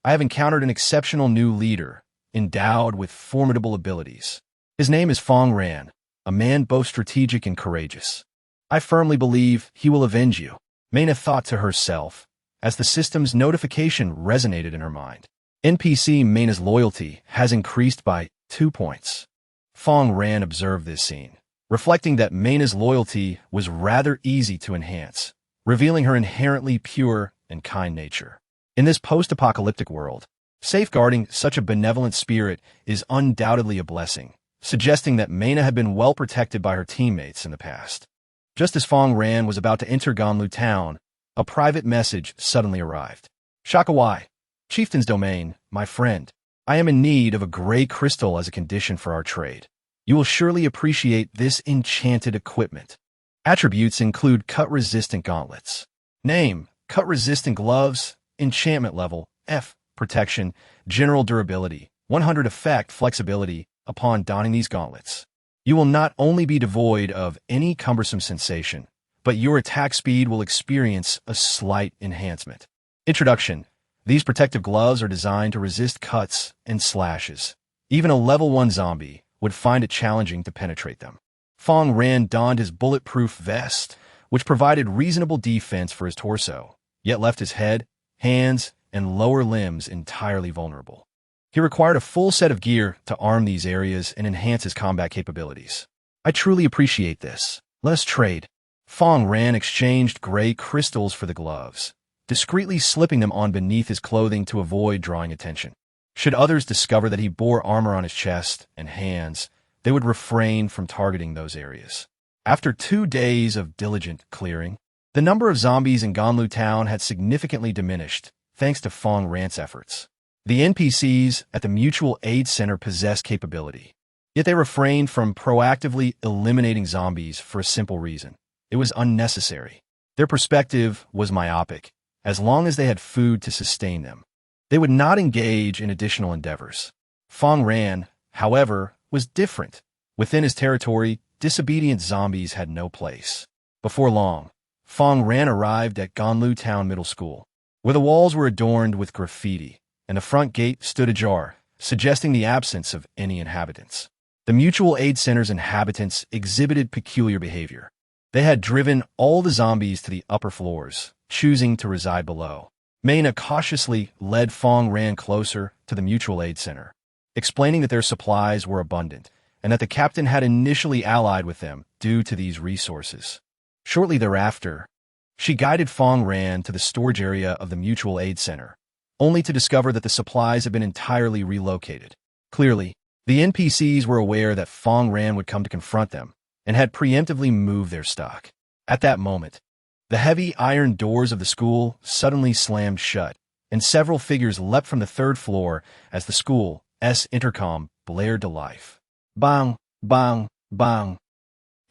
I have encountered an exceptional new leader, endowed with formidable abilities. His name is Fang Ran, a man both strategic and courageous. I firmly believe he will avenge you, Mena thought to herself, as the system's notification resonated in her mind. NPC Mena's loyalty has increased by 2 points. Fang Ran observed this scene, reflecting that Mena's loyalty was rather easy to enhance, revealing her inherently pure and kind nature. In this post-apocalyptic world, safeguarding such a benevolent spirit is undoubtedly a blessing, suggesting that Mena had been well protected by her teammates in the past. Just as Fang Ran was about to enter Ganlu town, a private message suddenly arrived. Shakawai, Chieftain's domain, my friend. I am in need of a gray crystal as a condition for our trade. You will surely appreciate this enchanted equipment. Attributes include cut-resistant gauntlets. Name, cut-resistant gloves, enchantment level, F, protection, general durability, 100 effect, flexibility, upon donning these gauntlets. You will not only be devoid of any cumbersome sensation, but your attack speed will experience a slight enhancement. Introduction. These protective gloves are designed to resist cuts and slashes. Even a level 1 zombie would find it challenging to penetrate them. Fang Ran donned his bulletproof vest, which provided reasonable defense for his torso, yet left his head, hands, and lower limbs entirely vulnerable. He required a full set of gear to arm these areas and enhance his combat capabilities. I truly appreciate this. Let us trade. Fang Ran exchanged gray crystals for the gloves, discreetly slipping them on beneath his clothing to avoid drawing attention. Should others discover that he bore armor on his chest and hands, they would refrain from targeting those areas. After 2 days of diligent clearing, the number of zombies in Ganlu town had significantly diminished, thanks to Fang Ran's efforts. The NPCs at the Mutual Aid Center possessed capability, yet they refrained from proactively eliminating zombies for a simple reason. It was unnecessary. Their perspective was myopic. As long as they had food to sustain them, they would not engage in additional endeavors. Fang Ran, however, was different. Within his territory, disobedient zombies had no place. Before long, Fang Ran arrived at Ganlu Town Middle School, where the walls were adorned with graffiti, and the front gate stood ajar, suggesting the absence of any inhabitants. The Mutual Aid Center's inhabitants exhibited peculiar behavior. They had driven all the zombies to the upper floors, choosing to reside below. Mena cautiously led Fang Ran closer to the Mutual Aid Center, explaining that their supplies were abundant and that the captain had initially allied with them due to these resources. Shortly thereafter, she guided Fang Ran to the storage area of the Mutual Aid Center, only to discover that the supplies had been entirely relocated. Clearly, the NPCs were aware that Fang Ran would come to confront them and had preemptively moved their stock. At that moment, the heavy iron doors of the school suddenly slammed shut, and several figures leapt from the 3rd floor as the school's intercom blared to life. Bang, bang, bang.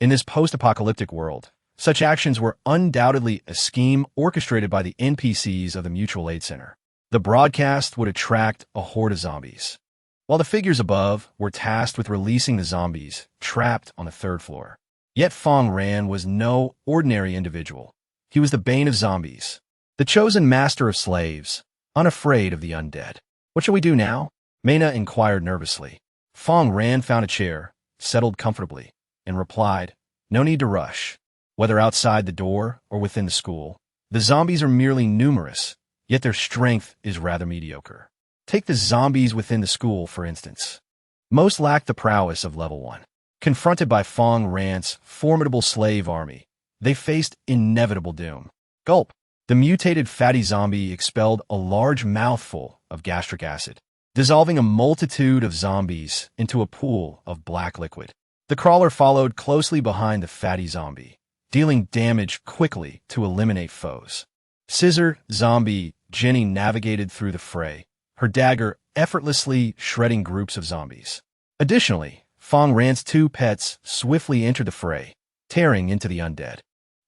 In this post-apocalyptic world, such actions were undoubtedly a scheme orchestrated by the NPCs of the Mutual Aid Center. The broadcast would attract a horde of zombies, while the figures above were tasked with releasing the zombies trapped on the 3rd floor. Yet Fang Ran was no ordinary individual. He was the bane of zombies, the chosen master of slaves, unafraid of the undead. What shall we do now? Mena inquired nervously. Fang Ran found a chair, settled comfortably, and replied, no need to rush. Whether outside the door or within the school, the zombies are merely numerous, yet their strength is rather mediocre. Take the zombies within the school, for instance. Most lack the prowess of level 1. Confronted by Fang Ran's formidable slave army, they faced inevitable doom. Gulp. The mutated fatty zombie expelled a large mouthful of gastric acid, dissolving a multitude of zombies into a pool of black liquid. The crawler followed closely behind the fatty zombie, dealing damage quickly to eliminate foes. Scissor Zombie Jenny navigated through the fray, her dagger effortlessly shredding groups of zombies. Additionally, Fang Ran's 2 pets swiftly entered the fray, tearing into the undead.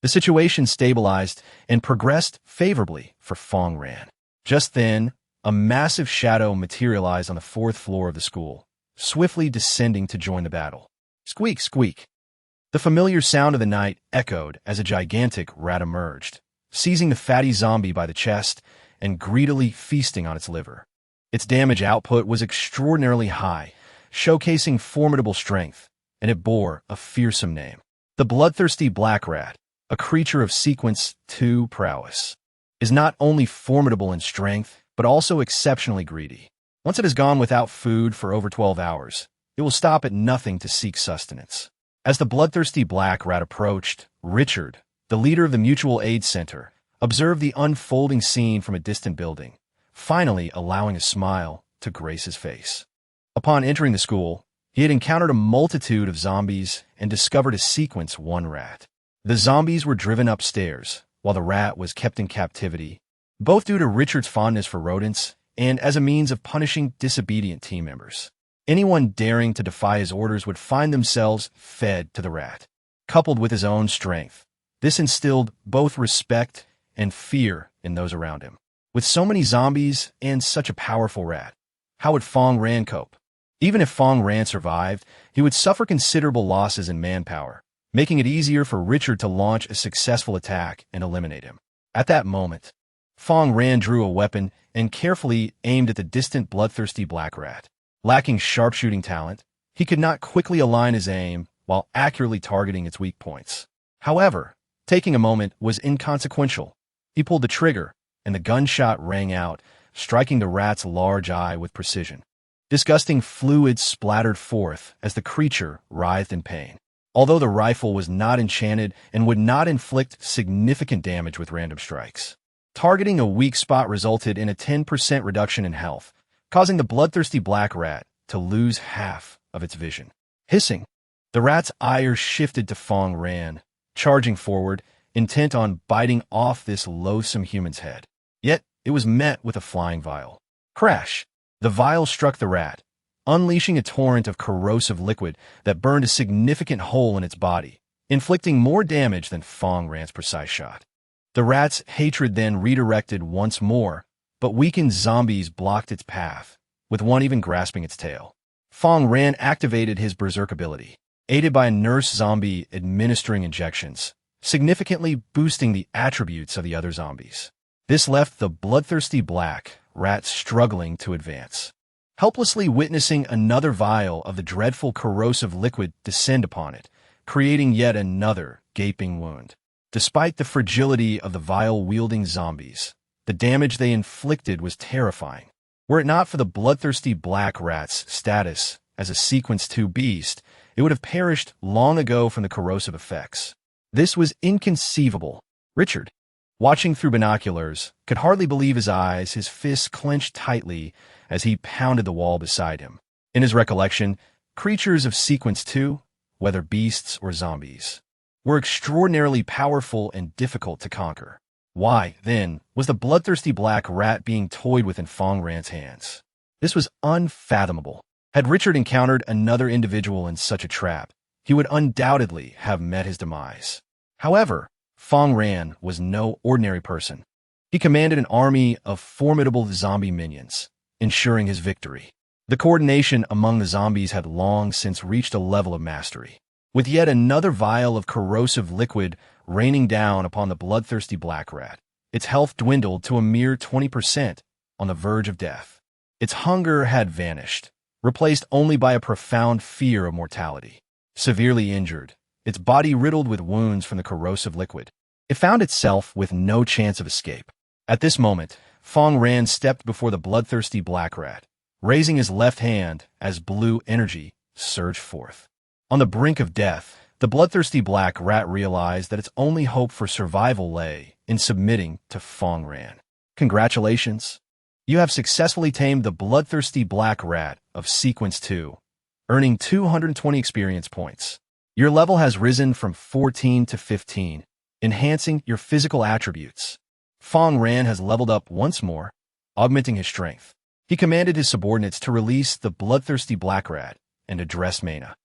The situation stabilized and progressed favorably for Fang Ran. Just then, a massive shadow materialized on the 4th floor of the school, swiftly descending to join the battle. Squeak, squeak. The familiar sound of the night echoed as a gigantic rat emerged, seizing the fatty zombie by the chest and greedily feasting on its liver. Its damage output was extraordinarily high, showcasing formidable strength, and it bore a fearsome name. The bloodthirsty black rat, a creature of sequence 2 prowess, is not only formidable in strength, but also exceptionally greedy. Once it has gone without food for over 12 hours, it will stop at nothing to seek sustenance. As the bloodthirsty black rat approached, Richard, the leader of the Mutual Aid Center, observed the unfolding scene from a distant building, finally allowing a smile to grace his face. Upon entering the school, he had encountered a multitude of zombies and discovered a sequence 1 rat. The zombies were driven upstairs, while the rat was kept in captivity, both due to Richard's fondness for rodents and as a means of punishing disobedient team members. Anyone daring to defy his orders would find themselves fed to the rat. Coupled with his own strength, this instilled both respect and fear in those around him. With so many zombies and such a powerful rat, how would Fang Ran cope? Even if Fang Ran survived, he would suffer considerable losses in manpower, making it easier for Richard to launch a successful attack and eliminate him. At that moment, Fang Ran drew a weapon and carefully aimed at the distant bloodthirsty black rat. Lacking sharpshooting talent, he could not quickly align his aim while accurately targeting its weak points. However, taking a moment was inconsequential. He pulled the trigger, and the gunshot rang out, striking the rat's large eye with precision. Disgusting fluid splattered forth as the creature writhed in pain. Although the rifle was not enchanted and would not inflict significant damage with random strikes, targeting a weak spot resulted in a 10% reduction in health, causing the bloodthirsty black rat to lose half of its vision. Hissing, the rat's ire shifted to Fang Ran, charging forward, intent on biting off this loathsome human's head. Yet, it was met with a flying vial. Crash! The vial struck the rat, unleashing a torrent of corrosive liquid that burned a significant hole in its body, inflicting more damage than Fang Ran's precise shot. The rat's hatred then redirected once more, but weakened zombies blocked its path, with one even grasping its tail. Fang Ran activated his berserk ability, aided by a nurse zombie administering injections, significantly boosting the attributes of the other zombies. This left the bloodthirsty black rat struggling to advance, helplessly witnessing another vial of the dreadful corrosive liquid descend upon it, creating yet another gaping wound. Despite the fragility of the vial-wielding zombies, the damage they inflicted was terrifying. Were it not for the bloodthirsty black rat's status as a Sequence 2 beast, it would have perished long ago from the corrosive effects. This was inconceivable. Richard, watching through binoculars, could hardly believe his eyes, his fists clenched tightly as he pounded the wall beside him. In his recollection, creatures of Sequence 2, whether beasts or zombies, were extraordinarily powerful and difficult to conquer. Why, then, was the bloodthirsty black rat being toyed with in Fang Ran's hands? This was unfathomable. Had Richard encountered another individual in such a trap, he would undoubtedly have met his demise. However, Fang Ran was no ordinary person. He commanded an army of formidable zombie minions, ensuring his victory. The coordination among the zombies had long since reached a level of mastery. With yet another vial of corrosive liquid raining down upon the bloodthirsty black rat, its health dwindled to a mere 20%, on the verge of death. Its hunger had vanished, replaced only by a profound fear of mortality. Severely injured, its body riddled with wounds from the corrosive liquid, it found itself with no chance of escape. At this moment, Fang Ran stepped before the bloodthirsty black rat, raising his left hand as blue energy surged forth. On the brink of death, the bloodthirsty black rat realized that its only hope for survival lay in submitting to Fang Ran. Congratulations! You have successfully tamed the bloodthirsty black rat of Sequence 2, earning 220 experience points. Your level has risen from 14 to 15, enhancing your physical attributes. Fang Ran has leveled up once more, augmenting his strength. He commanded his subordinates to release the bloodthirsty black rat and address Mena.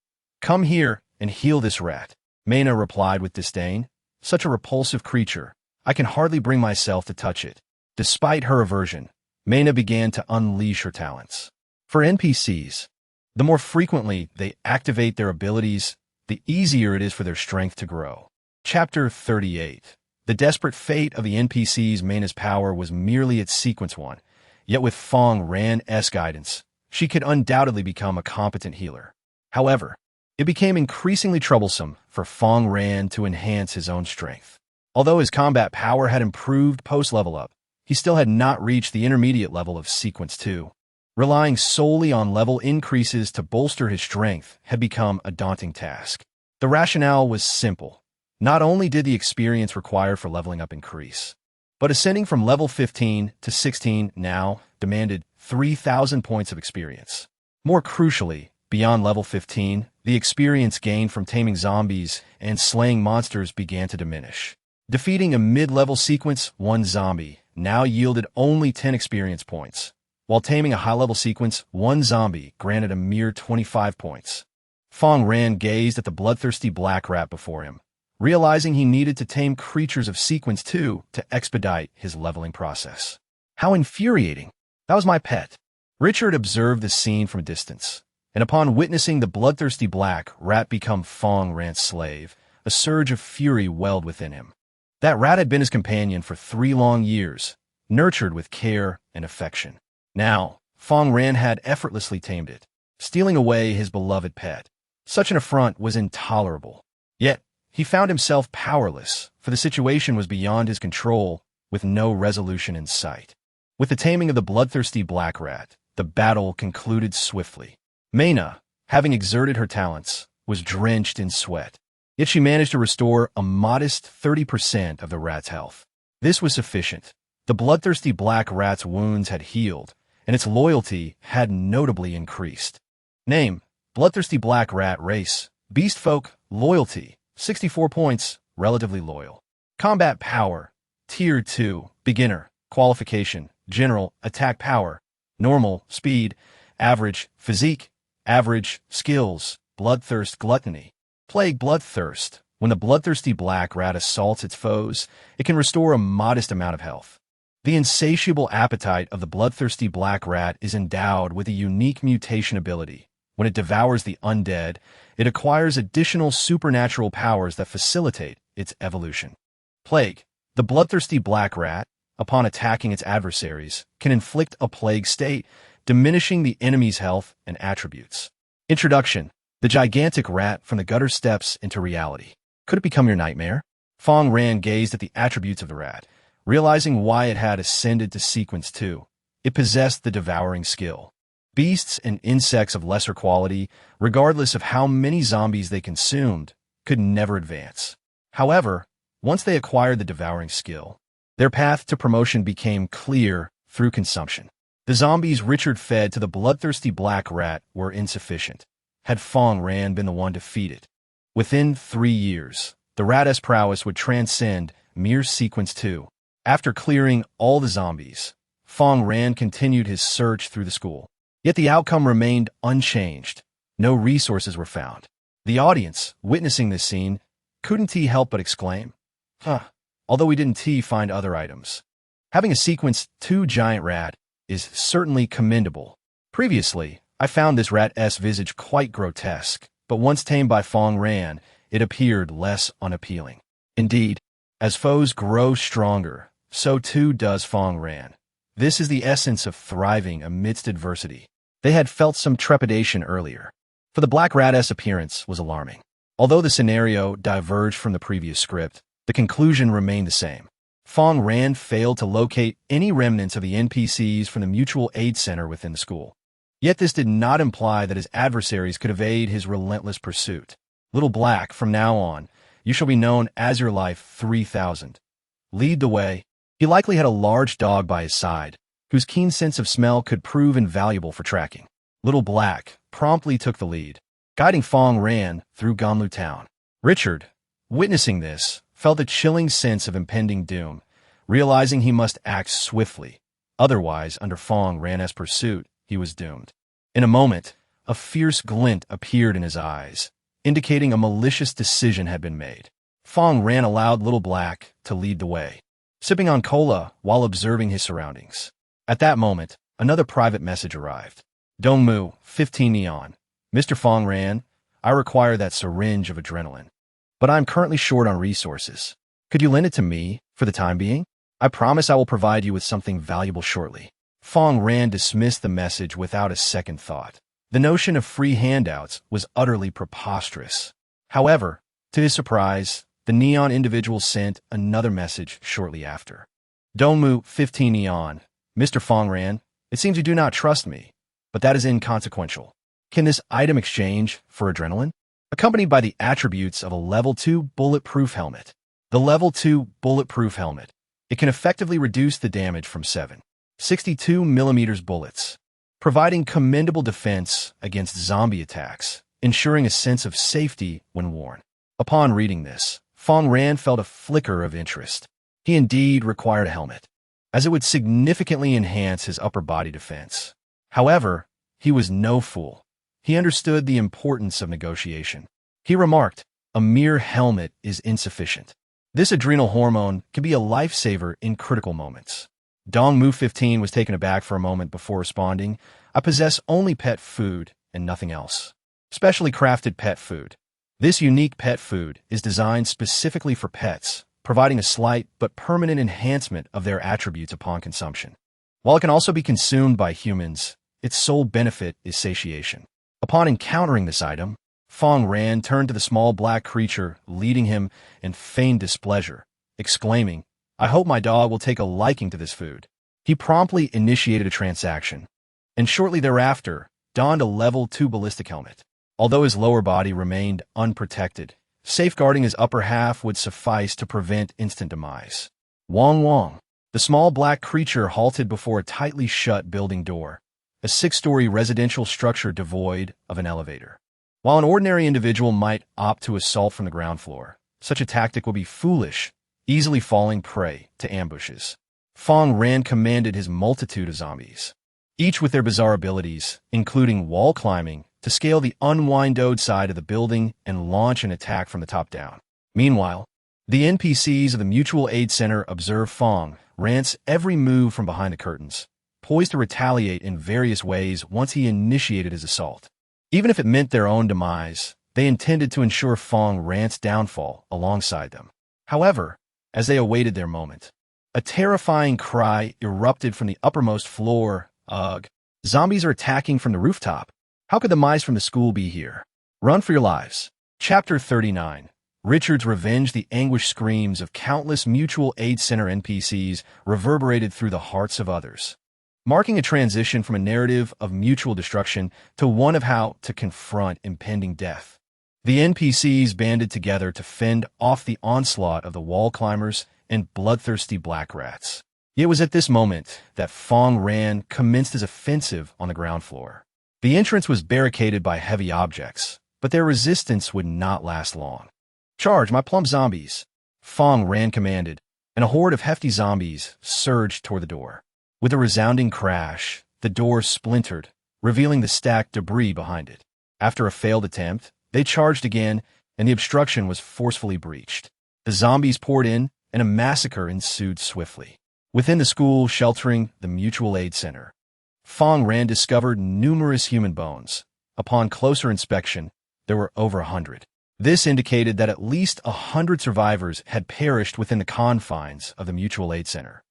"Come here and heal this rat." Mena replied with disdain. "Such a repulsive creature, I can hardly bring myself to touch it." Despite her aversion, Mena began to unleash her talents. For NPCs, the more frequently they activate their abilities, the easier it is for their strength to grow. Chapter 38. The desperate fate of the NPCs. Mena's power was merely its Sequence 1, yet with Fang Ran's guidance, she could undoubtedly become a competent healer. However, It became increasingly troublesome for Fang Ran to enhance his own strength. Although his combat power had improved post-level up, he still had not reached the intermediate level of Sequence 2. Relying solely on level increases to bolster his strength had become a daunting task. The rationale was simple. Not only did the experience required for leveling up increase, but ascending from level 15 to 16 now demanded 3,000 points of experience. More crucially, beyond level 15, the experience gained from taming zombies and slaying monsters began to diminish. Defeating a mid-level Sequence 1 zombie now yielded only 10 experience points, while taming a high-level Sequence 1 zombie granted a mere 25 points. Fang Ran gazed at the bloodthirsty black rat before him, realizing he needed to tame creatures of Sequence 2 to expedite his leveling process. How infuriating! That was my pet. Richard observed the scene from a distance, and upon witnessing the bloodthirsty black rat become Fang Ran's slave, a surge of fury welled within him. That rat had been his companion for 3 long years, nurtured with care and affection. Now, Fang Ran had effortlessly tamed it, stealing away his beloved pet. Such an affront was intolerable. Yet, he found himself powerless, for the situation was beyond his control, with no resolution in sight. With the taming of the bloodthirsty black rat, the battle concluded swiftly. Mayna, having exerted her talents, was drenched in sweat. Yet she managed to restore a modest 30% of the rat's health. This was sufficient. The bloodthirsty black rat's wounds had healed, and its loyalty had notably increased. Name: bloodthirsty black rat. Race: beast folk. Loyalty: 64 points, relatively loyal. Combat power: Tier 2, beginner. Qualification: general, attack power. Normal, speed. Average, physique. Average, skills. Bloodthirst, gluttony. Plague bloodthirst. When the bloodthirsty black rat assaults its foes, it can restore a modest amount of health. The insatiable appetite of the bloodthirsty black rat is endowed with a unique mutation ability. When it devours the undead, it acquires additional supernatural powers that facilitate its evolution. Plague. The bloodthirsty black rat, upon attacking its adversaries, can inflict a plague state, diminishing the enemy's health and attributes. Introduction. The gigantic rat from the gutter steps into reality. Could it become your nightmare? Fang Ran gazed at the attributes of the rat, realizing why it had ascended to Sequence 2. It possessed the devouring skill. Beasts and insects of lesser quality, regardless of how many zombies they consumed, could never advance. However, once they acquired the devouring skill, their path to promotion became clear through consumption. The zombies Richard fed to the bloodthirsty black rat were insufficient, had Fang Ran been the one to feed it. Within 3 years, the rat's prowess would transcend mere Sequence 2. After clearing all the zombies, Fang Ran continued his search through the school. Yet the outcome remained unchanged. No resources were found. The audience, witnessing this scene, couldn't help but exclaim, although we didn't find other items. Having a Sequence 2 giant rat is certainly commendable. Previously, I found this rat's visage quite grotesque, but once tamed by Fang Ran, it appeared less unappealing. Indeed, as foes grow stronger, so too does Fang Ran. This is the essence of thriving amidst adversity. They had felt some trepidation earlier, for the black rat's appearance was alarming. Although the scenario diverged from the previous script, the conclusion remained the same. Fang Ran failed to locate any remnants of the NPCs from the mutual aid center within the school. Yet this did not imply that his adversaries could evade his relentless pursuit. Little Black, from now on, you shall be known as your life 3000. Lead the way. He likely had a large dog by his side, whose keen sense of smell could prove invaluable for tracking. Little Black promptly took the lead, guiding Fang Ran through Ganlu town. Richard, witnessing this, felt a chilling sense of impending doom, realizing he must act swiftly. Otherwise, under Fang Ran's pursuit, he was doomed. In a moment, a fierce glint appeared in his eyes, indicating a malicious decision had been made. Fang Ran allowed Little Black to lead the way, sipping on cola while observing his surroundings. At that moment, another private message arrived. Dongmu, 15 Neon. Mr. Fang Ran, I require that syringe of adrenaline, but I'm currently short on resources. Could you lend it to me for the time being? I promise I will provide you with something valuable shortly. Fang Ran dismissed the message without a second thought. The notion of free handouts was utterly preposterous. However, to his surprise, the neon individual sent another message shortly after. Dongmu 15 Neon, Mr. Fang Ran, it seems you do not trust me, but that is inconsequential. Can this item exchange for adrenaline? Accompanied by the attributes of a Level 2 bulletproof helmet. The Level 2 bulletproof helmet. It can effectively reduce the damage from 7.62mm bullets, providing commendable defense against zombie attacks, ensuring a sense of safety when worn. Upon reading this, Fang Ran felt a flicker of interest. He indeed required a helmet, as it would significantly enhance his upper body defense. However, he was no fool. He understood the importance of negotiation. He remarked, a mere helmet is insufficient. This adrenal hormone can be a lifesaver in critical moments. Dongmu 15 was taken aback for a moment before responding, I possess only pet food and nothing else. Specially crafted pet food. This unique pet food is designed specifically for pets, providing a slight but permanent enhancement of their attributes upon consumption. While it can also be consumed by humans, its sole benefit is satiation. Upon encountering this item, Fang Ran turned to the small black creature leading him in feigned displeasure, exclaiming, I hope my dog will take a liking to this food. He promptly initiated a transaction, and shortly thereafter donned a Level 2 ballistic helmet. Although his lower body remained unprotected, safeguarding his upper half would suffice to prevent instant demise. Wong Wong. The small black creature halted before a tightly shut building door, a 6-story residential structure devoid of an elevator. While an ordinary individual might opt to assault from the ground floor, such a tactic would be foolish, easily falling prey to ambushes. Fang Ran commanded his multitude of zombies, each with their bizarre abilities, including wall climbing, to scale the unwindowed side of the building and launch an attack from the top down. Meanwhile, the NPCs of the Mutual Aid Center observe Fang Ran's every move from behind the curtains, poised to retaliate in various ways once he initiated his assault. Even if it meant their own demise, they intended to ensure Fang Ran's downfall alongside them. However, as they awaited their moment, a terrifying cry erupted from the uppermost floor. Ugh! Zombies are attacking from the rooftop. How could the mice from the school be here? Run for your lives. Chapter 39. Richard's revenge. The anguished screams of countless Mutual Aid Center NPCs reverberated through the hearts of others, marking a transition from a narrative of mutual destruction to one of how to confront impending death. The NPCs banded together to fend off the onslaught of the wall climbers and bloodthirsty black rats. It was at this moment that Fang Ran commenced his offensive on the ground floor. The entrance was barricaded by heavy objects, but their resistance would not last long. Charge, my plump zombies! Fang Ran commanded, and a horde of hefty zombies surged toward the door. With a resounding crash, the door splintered, revealing the stacked debris behind it. After a failed attempt, they charged again, and the obstruction was forcefully breached. The zombies poured in, and a massacre ensued swiftly. Within the school sheltering the Mutual Aid Center, Fang Ran discovered numerous human bones. Upon closer inspection, there were over 100. This indicated that at least 100 survivors had perished within the confines of the Mutual Aid Center.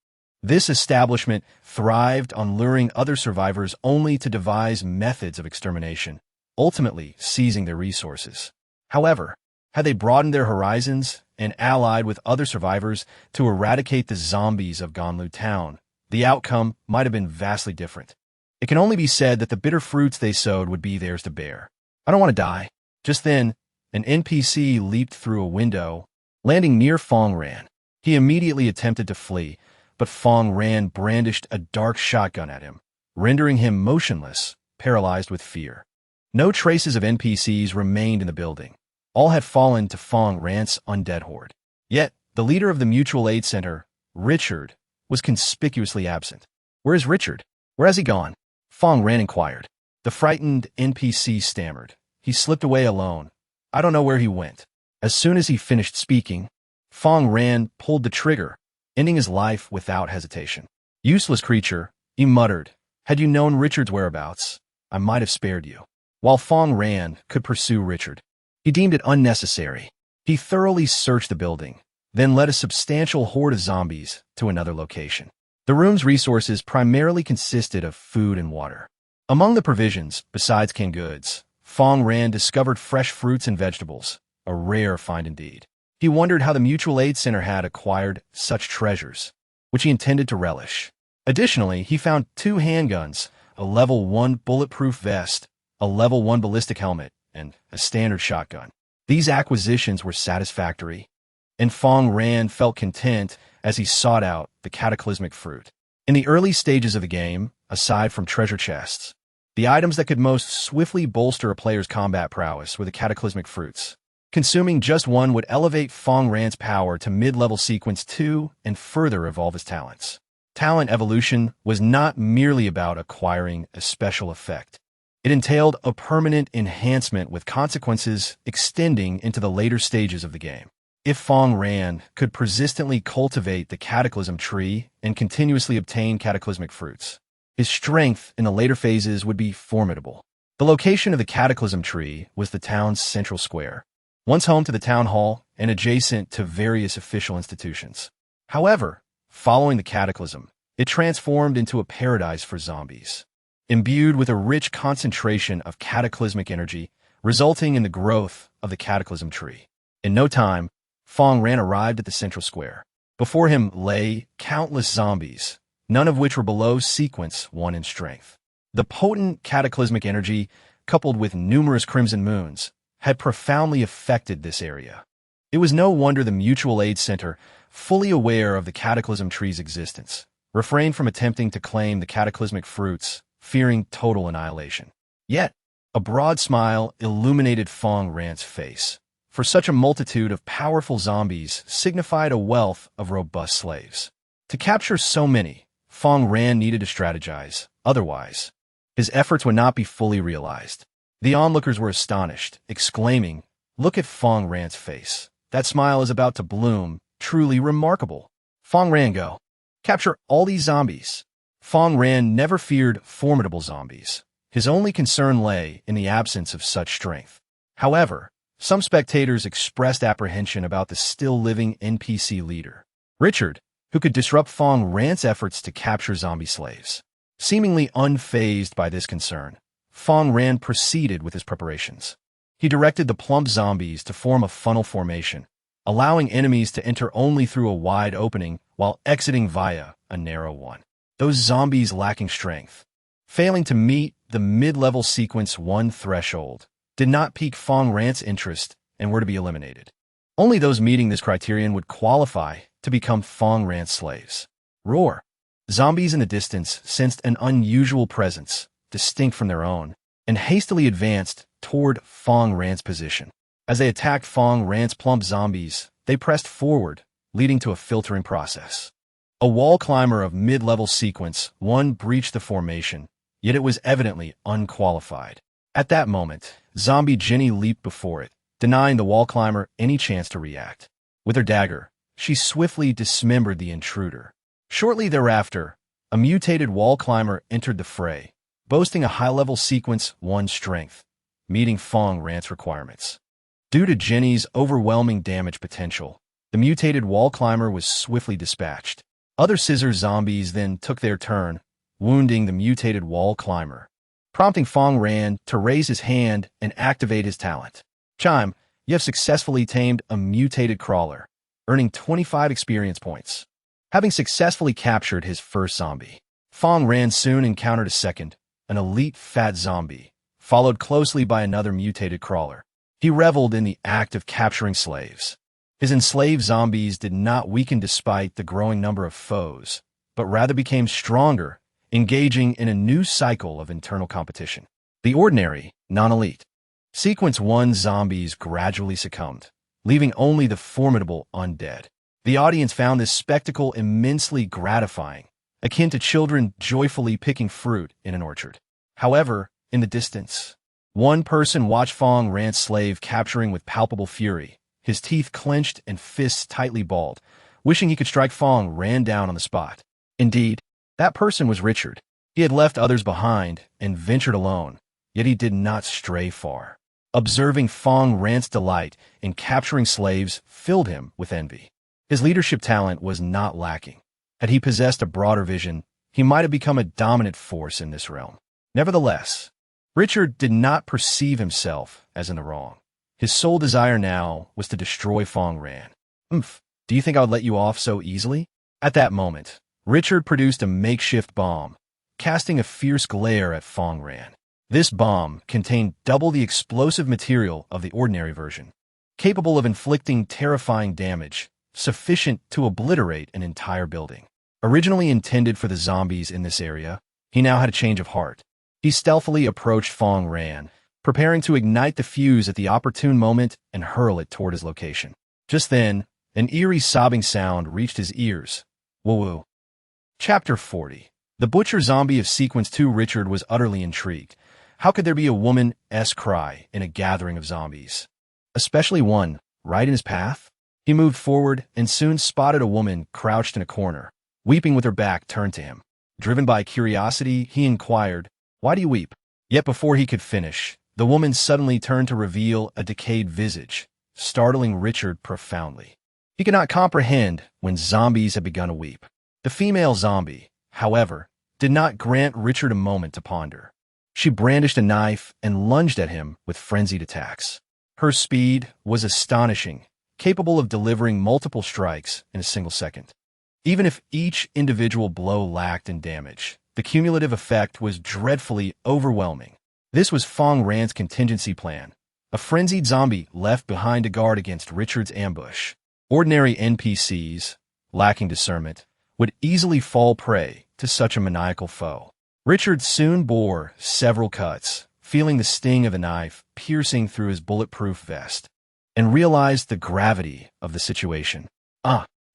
This establishment thrived on luring other survivors only to devise methods of extermination, ultimately seizing their resources. However, had they broadened their horizons and allied with other survivors to eradicate the zombies of Ganlu Town, the outcome might have been vastly different. It can only be said that the bitter fruits they sowed would be theirs to bear. I don't want to die. Just then, an NPC leaped through a window, landing near Fang Ran. He immediately attempted to flee, but Fang Ran brandished a dark shotgun at him, rendering him motionless, paralyzed with fear. No traces of NPCs remained in the building. All had fallen to Fang Ran's undead horde. Yet, the leader of the Mutual Aid Center, Richard, was conspicuously absent. Where is Richard? Where has he gone? Fang Ran inquired. The frightened NPC stammered. He slipped away alone. I don't know where he went. As soon as he finished speaking, Fang Ran pulled the trigger, ending his life without hesitation. Useless creature, he muttered. Had you known Richard's whereabouts, I might have spared you. While Fang Ran could pursue Richard, he deemed it unnecessary. He thoroughly searched the building, then led a substantial horde of zombies to another location. The room's resources primarily consisted of food and water. Among the provisions, besides canned goods, Fang Ran discovered fresh fruits and vegetables, a rare find indeed. He wondered how the Mutual Aid Center had acquired such treasures, which he intended to relish. Additionally, he found 2 handguns, a level 1 bulletproof vest, a level 1 ballistic helmet, and a standard shotgun. These acquisitions were satisfactory, and Fang Ran felt content as he sought out the cataclysmic fruit. In the early stages of the game, aside from treasure chests, the items that could most swiftly bolster a player's combat prowess were the cataclysmic fruits. Consuming just one would elevate Fang Ran's power to mid-level sequence 2 and further evolve his talents. Talent evolution was not merely about acquiring a special effect. It entailed a permanent enhancement with consequences extending into the later stages of the game. If Fang Ran could persistently cultivate the Cataclysm tree and continuously obtain cataclysmic fruits, his strength in the later phases would be formidable. The location of the Cataclysm tree was the town's central square, once home to the town hall and adjacent to various official institutions. However, following the Cataclysm, it transformed into a paradise for zombies, imbued with a rich concentration of cataclysmic energy, resulting in the growth of the Cataclysm tree. In no time, Fang Ran arrived at the central square. Before him lay countless zombies, none of which were below sequence 1 in strength. The potent cataclysmic energy, coupled with numerous crimson moons, had profoundly affected this area. It was no wonder the Mutual Aid Center, fully aware of the Cataclysm tree's existence, refrained from attempting to claim the cataclysmic fruits, fearing total annihilation. Yet, a broad smile illuminated Fang Ran's face, for such a multitude of powerful zombies signified a wealth of robust slaves. To capture so many, Fang Ran needed to strategize, otherwise, his efforts would not be fully realized. The onlookers were astonished, exclaiming, "Look at Fang Ran's face. That smile is about to bloom, truly remarkable. Fang Ran, go. Capture all these zombies." Fang Ran never feared formidable zombies. His only concern lay in the absence of such strength. However, some spectators expressed apprehension about the still-living NPC leader, Richard, who could disrupt Fang Ran's efforts to capture zombie slaves. Seemingly unfazed by this concern, Fang Ran proceeded with his preparations. He directed the plump zombies to form a funnel formation, allowing enemies to enter only through a wide opening while exiting via a narrow one. Those zombies lacking strength, failing to meet the mid-level sequence 1 threshold, did not pique Fang Ran's interest and were to be eliminated. Only those meeting this criterion would qualify to become Fang Ran's slaves. Roar! Zombies in the distance sensed an unusual presence, distinct from their own, and hastily advanced toward Fang Ran's position. As they attacked Fang Ran's plump zombies, they pressed forward, leading to a filtering process. A wall climber of mid-level sequence 1 breached the formation, yet it was evidently unqualified. At that moment, Zombie Jenny leaped before it, denying the wall climber any chance to react. With her dagger, she swiftly dismembered the intruder. Shortly thereafter, a mutated wall climber entered the fray, boasting a high-level sequence 1 strength, meeting Fang Ran's requirements. Due to Jenny's overwhelming damage potential, the mutated wall climber was swiftly dispatched. Other scissor zombies then took their turn, wounding the mutated wall climber, prompting Fang Ran to raise his hand and activate his talent. Chime, you have successfully tamed a mutated crawler, earning 25 experience points. Having successfully captured his first zombie, Fang Ran soon encountered a second, an elite fat zombie, followed closely by another mutated crawler. He reveled in the act of capturing slaves. His enslaved zombies did not weaken despite the growing number of foes, but rather became stronger, engaging in a new cycle of internal competition. The ordinary, non-elite, sequence 1 zombies gradually succumbed, leaving only the formidable undead. The audience found this spectacle immensely gratifying, akin to children joyfully picking fruit in an orchard. However, in the distance, one person watched Fang Ran's slave capturing with palpable fury, his teeth clenched and fists tightly balled, wishing he could strike Fang Ran down on the spot. Indeed, that person was Richard. He had left others behind and ventured alone, yet he did not stray far. Observing Fang Ran's delight in capturing slaves filled him with envy. His leadership talent was not lacking. Had he possessed a broader vision, he might have become a dominant force in this realm. Nevertheless, Richard did not perceive himself as in the wrong. His sole desire now was to destroy Fang Ran. Do you think I would let you off so easily? At that moment, Richard produced a makeshift bomb, casting a fierce glare at Fang Ran. This bomb contained double the explosive material of the ordinary version, capable of inflicting terrifying damage, sufficient to obliterate an entire building. Originally intended for the zombies in this area, he now had a change of heart. He stealthily approached Fang Ran, preparing to ignite the fuse at the opportune moment and hurl it toward his location. Just then, an eerie sobbing sound reached his ears. Woo-woo. Chapter 40. The Butcher Zombie of Sequence 2. Richard was utterly intrigued. How could there be a woman's cry in a gathering of zombies? Especially one right in his path? He moved forward and soon spotted a woman crouched in a corner, weeping with her back turned to him. Driven by curiosity, he inquired, "Why do you weep?" Yet before he could finish, the woman suddenly turned to reveal a decayed visage, startling Richard profoundly. He could not comprehend when zombies had begun to weep. The female zombie, however, did not grant Richard a moment to ponder. She brandished a knife and lunged at him with frenzied attacks. Her speed was astonishing, capable of delivering multiple strikes in a single second. Even if each individual blow lacked in damage, the cumulative effect was dreadfully overwhelming. This was Fang Ran's contingency plan, a frenzied zombie left behind to guard against Richard's ambush. Ordinary NPCs, lacking discernment, would easily fall prey to such a maniacal foe. Richard soon bore several cuts, feeling the sting of the knife piercing through his bulletproof vest, and realized the gravity of the situation.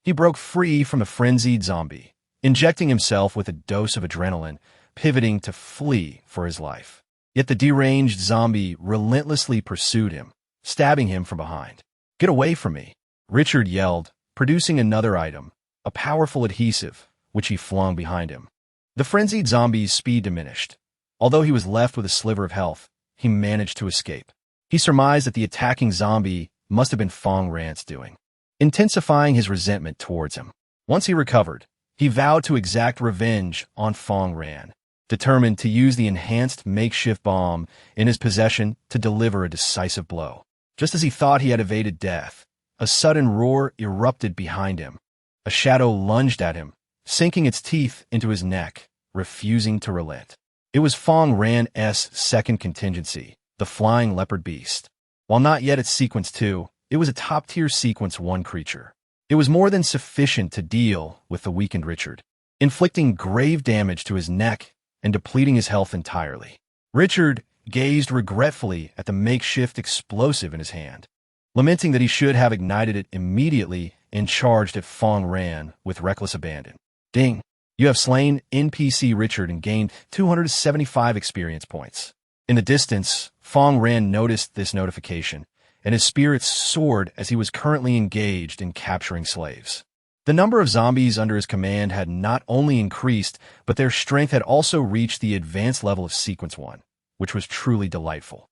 He broke free from the frenzied zombie, injecting himself with a dose of adrenaline, pivoting to flee for his life. Yet the deranged zombie relentlessly pursued him, stabbing him from behind. "Get away from me," Richard yelled, producing another item, a powerful adhesive, which he flung behind him. The frenzied zombie's speed diminished. Although he was left with a sliver of health, he managed to escape. He surmised that the attacking zombie must have been Fang Ran's doing, intensifying his resentment towards him. Once he recovered, he vowed to exact revenge on Fang Ran, determined to use the enhanced makeshift bomb in his possession to deliver a decisive blow. Just as he thought he had evaded death, a sudden roar erupted behind him. A shadow lunged at him, sinking its teeth into his neck, refusing to relent. It was Fang Ran's second contingency, the flying leopard beast. While not yet at Sequence 2, it was a top-tier Sequence 1 creature. It was more than sufficient to deal with the weakened Richard, inflicting grave damage to his neck and depleting his health entirely. Richard gazed regretfully at the makeshift explosive in his hand, lamenting that he should have ignited it immediately and charged at Fang Ran with reckless abandon. Ding! You have slain NPC Richard and gained 275 experience points. In the distance, Fang Ran noticed this notification, and his spirits soared as he was currently engaged in capturing slaves. The number of zombies under his command had not only increased, but their strength had also reached the advanced level of Sequence 1, which was truly delightful.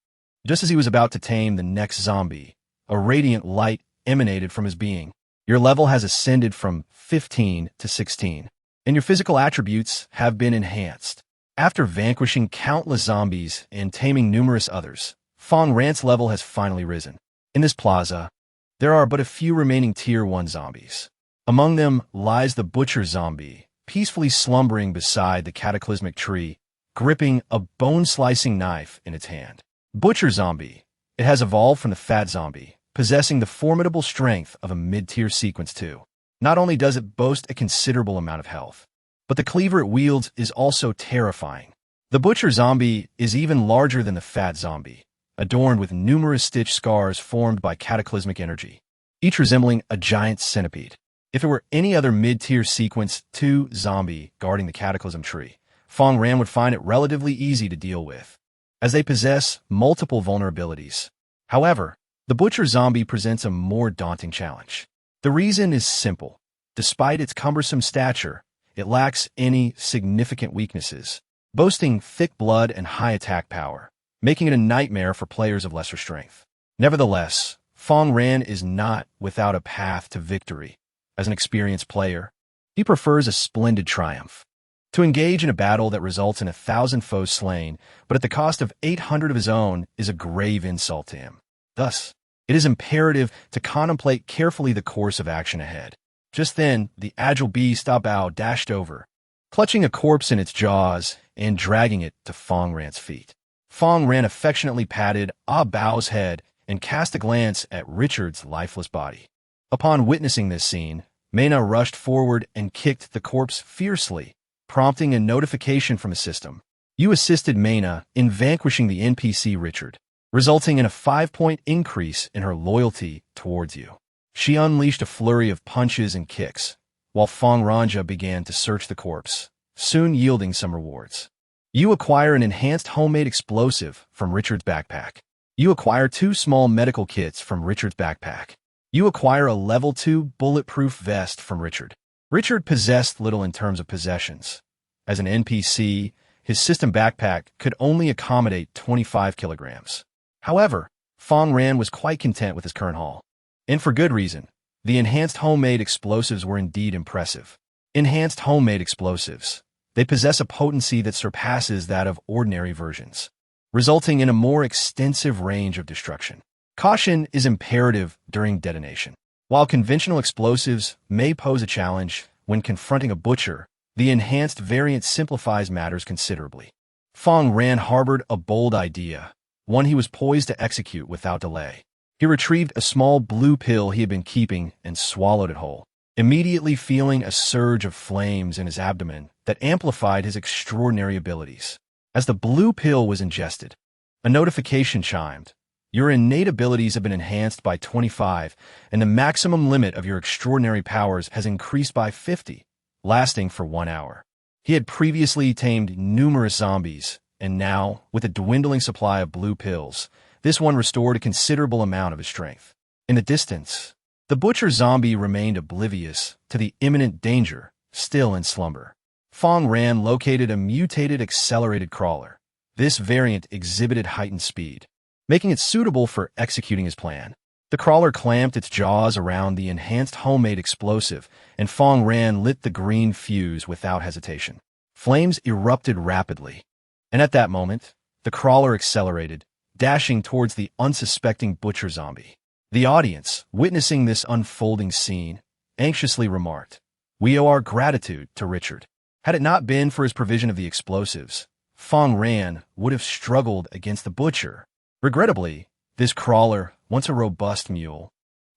Just as he was about to tame the next zombie, a radiant light emanated from his being. Your level has ascended from 15 to 16, and your physical attributes have been enhanced. After vanquishing countless zombies and taming numerous others, Fang Ran's level has finally risen. In this plaza, there are but a few remaining Tier 1 zombies. Among them lies the Butcher Zombie, peacefully slumbering beside the cataclysmic tree, gripping a bone-slicing knife in its hand. Butcher Zombie. It has evolved from the Fat Zombie, possessing the formidable strength of a mid-tier Sequence 2. Not only does it boast a considerable amount of health, but the cleaver it wields is also terrifying. The Butcher Zombie is even larger than the Fat Zombie, adorned with numerous stitch scars formed by cataclysmic energy, each resembling a giant centipede. If it were any other mid-tier Sequence 2 zombie guarding the Cataclysm tree, Fang Ran would find it relatively easy to deal with, as they possess multiple vulnerabilities. However, the Butcher Zombie presents a more daunting challenge. The reason is simple. Despite its cumbersome stature, it lacks any significant weaknesses, boasting thick blood and high attack power, making it a nightmare for players of lesser strength. Nevertheless, Fang Ran is not without a path to victory. As an experienced player, he prefers a splendid triumph. To engage in a battle that results in 1,000 foes slain, but at the cost of 800 of his own, is a grave insult to him. Thus, it is imperative to contemplate carefully the course of action ahead. Just then, the agile beast Bao dashed over, clutching a corpse in its jaws and dragging it to Fang Ran's feet. Fang Ran affectionately patted Bao's head and cast a glance at Richard's lifeless body. Upon witnessing this scene, Mena rushed forward and kicked the corpse fiercely, prompting a notification from the system. You assisted Mena in vanquishing the NPC Richard, resulting in a 5-point increase in her loyalty towards you. She unleashed a flurry of punches and kicks, while Fang Ranja began to search the corpse, soon yielding some rewards. You acquire an enhanced homemade explosive from Richard's backpack. You acquire 2 small medical kits from Richard's backpack. You acquire a level 2 bulletproof vest from Richard. Richard possessed little in terms of possessions. As an NPC, his system backpack could only accommodate 25 kilograms. However, Fang Ran was quite content with his current haul. And for good reason. The enhanced homemade explosives were indeed impressive. Enhanced homemade explosives. They possess a potency that surpasses that of ordinary versions, resulting in a more extensive range of destruction. Caution is imperative during detonation. While conventional explosives may pose a challenge when confronting a butcher, the enhanced variant simplifies matters considerably. Fang Ran harbored a bold idea, one he was poised to execute without delay. He retrieved a small blue pill he had been keeping and swallowed it whole, immediately feeling a surge of flames in his abdomen that amplified his extraordinary abilities. As the blue pill was ingested, a notification chimed. Your innate abilities have been enhanced by 25, and the maximum limit of your extraordinary powers has increased by 50, lasting for 1 hour. He had previously tamed numerous zombies, and now, with a dwindling supply of blue pills, this one restored a considerable amount of his strength. In the distance, the butcher zombie remained oblivious to the imminent danger, still in slumber. Fang Ran located a mutated accelerated crawler. This variant exhibited heightened speed, making it suitable for executing his plan. The crawler clamped its jaws around the enhanced homemade explosive, and Fang Ran lit the green fuse without hesitation. Flames erupted rapidly, and at that moment, the crawler accelerated, dashing towards the unsuspecting butcher zombie. The audience, witnessing this unfolding scene, anxiously remarked, "We owe our gratitude to Richard. Had it not been for his provision of the explosives, Fang Ran would have struggled against the butcher." Regrettably, this crawler, once a robust mule,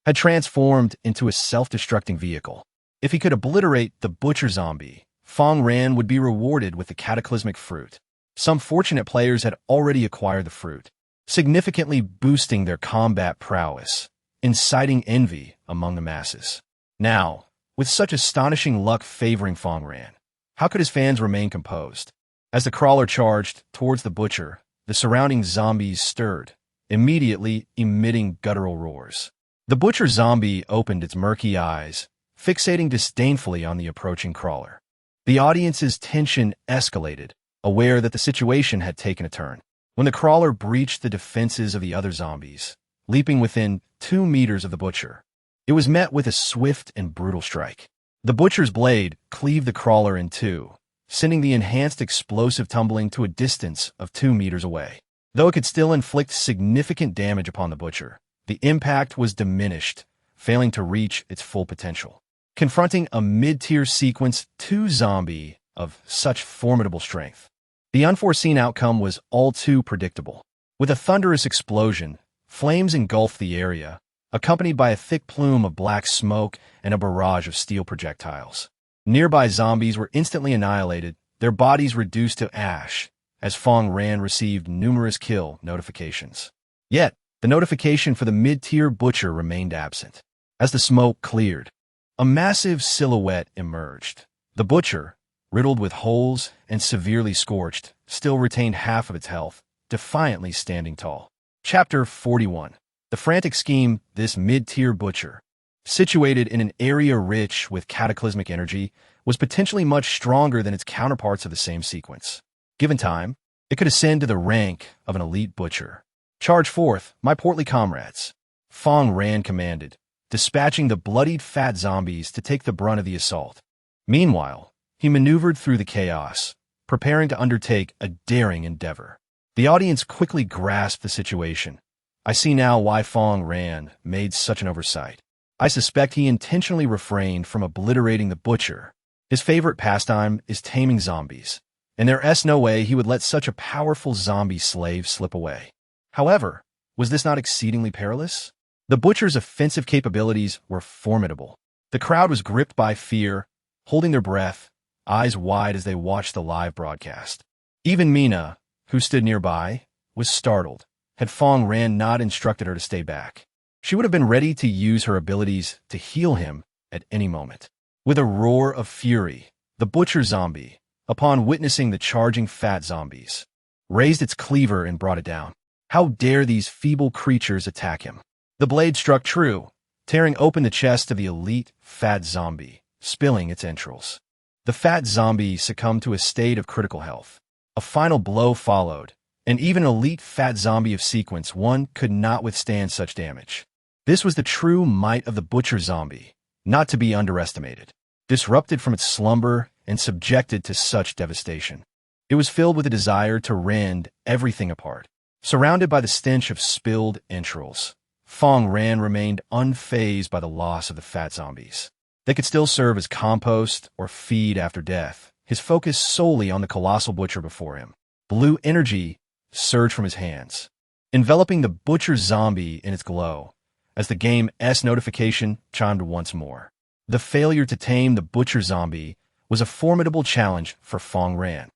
had transformed into a self-destructing vehicle. If he could obliterate the butcher zombie, Fang Ran would be rewarded with the cataclysmic fruit. Some fortunate players had already acquired the fruit, significantly boosting their combat prowess, inciting envy among the masses. Now, with such astonishing luck favoring Fang Ran, how could his fans remain composed? As the crawler charged towards the butcher, the surrounding zombies stirred, immediately emitting guttural roars. The butcher zombie opened its murky eyes, fixating disdainfully on the approaching crawler. The audience's tension escalated, aware that the situation had taken a turn. When the crawler breached the defenses of the other zombies, leaping within 2 meters of the butcher, it was met with a swift and brutal strike. The butcher's blade cleaved the crawler in 2, sending the enhanced explosive tumbling to a distance of 2 meters away. Though it could still inflict significant damage upon the butcher, the impact was diminished, failing to reach its full potential. Confronting a mid-tier sequence 2 zombie of such formidable strength, the unforeseen outcome was all too predictable. With a thunderous explosion, flames engulfed the area, accompanied by a thick plume of black smoke and a barrage of steel projectiles. Nearby zombies were instantly annihilated, their bodies reduced to ash, as Fang Ran received numerous kill notifications. Yet, the notification for the mid-tier butcher remained absent. As the smoke cleared, a massive silhouette emerged. The butcher, riddled with holes and severely scorched, still retained half of its health, defiantly standing tall. Chapter 41. The frantic scheme. This mid-tier butcher, situated in an area rich with cataclysmic energy, was potentially much stronger than its counterparts of the same sequence. Given time, it could ascend to the rank of an elite butcher. "Charge forth, my portly comrades," Fang Ran commanded, dispatching the bloodied fat zombies to take the brunt of the assault. Meanwhile, He maneuvered through the chaos, preparing to undertake a daring endeavor. The audience quickly grasped the situation. I see now why Fang Ran made such an oversight. I suspect he intentionally refrained from obliterating the butcher. His favorite pastime is taming zombies, and there's no way he would let such a powerful zombie slave slip away. However, was this not exceedingly perilous? The butcher's offensive capabilities were formidable. The crowd was gripped by fear, holding their breath, eyes wide as they watched the live broadcast. Even Mina, who stood nearby, was startled. Had Fang Ran not instructed her to stay back, she would have been ready to use her abilities to heal him at any moment. With a roar of fury, the butcher zombie, upon witnessing the charging fat zombies, raised its cleaver and brought it down. How dare these feeble creatures attack him? The blade struck true, tearing open the chest of the elite fat zombie, spilling its entrails. The fat zombie succumbed to a state of critical health. A final blow followed, and even an elite fat zombie of sequence 1 could not withstand such damage. This was the true might of the butcher zombie, not to be underestimated. Disrupted from its slumber and subjected to such devastation, it was filled with a desire to rend everything apart. Surrounded by the stench of spilled entrails, Fang Ran remained unfazed by the loss of the fat zombies. They could still serve as compost or feed after death, his focus solely on the colossal butcher before him. Blue energy surged from his hands, enveloping the butcher zombie in its glow, as the game's notification chimed once more. The failure to tame the butcher zombie was a formidable challenge for Fang Ran,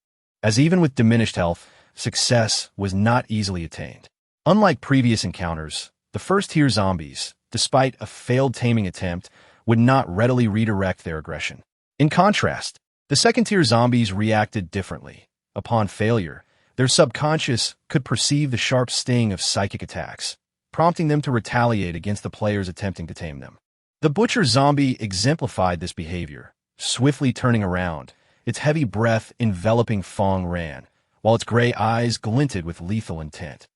as even with diminished health, success was not easily attained. Unlike previous encounters, the first-tier zombies, despite a failed taming attempt, would not readily redirect their aggression. In contrast, the second-tier zombies reacted differently. Upon failure, their subconscious could perceive the sharp sting of psychic attacks, prompting them to retaliate against the players attempting to tame them. The butcher zombie exemplified this behavior, swiftly turning around, its heavy breath enveloping Fang Ran, while its gray eyes glinted with lethal intent.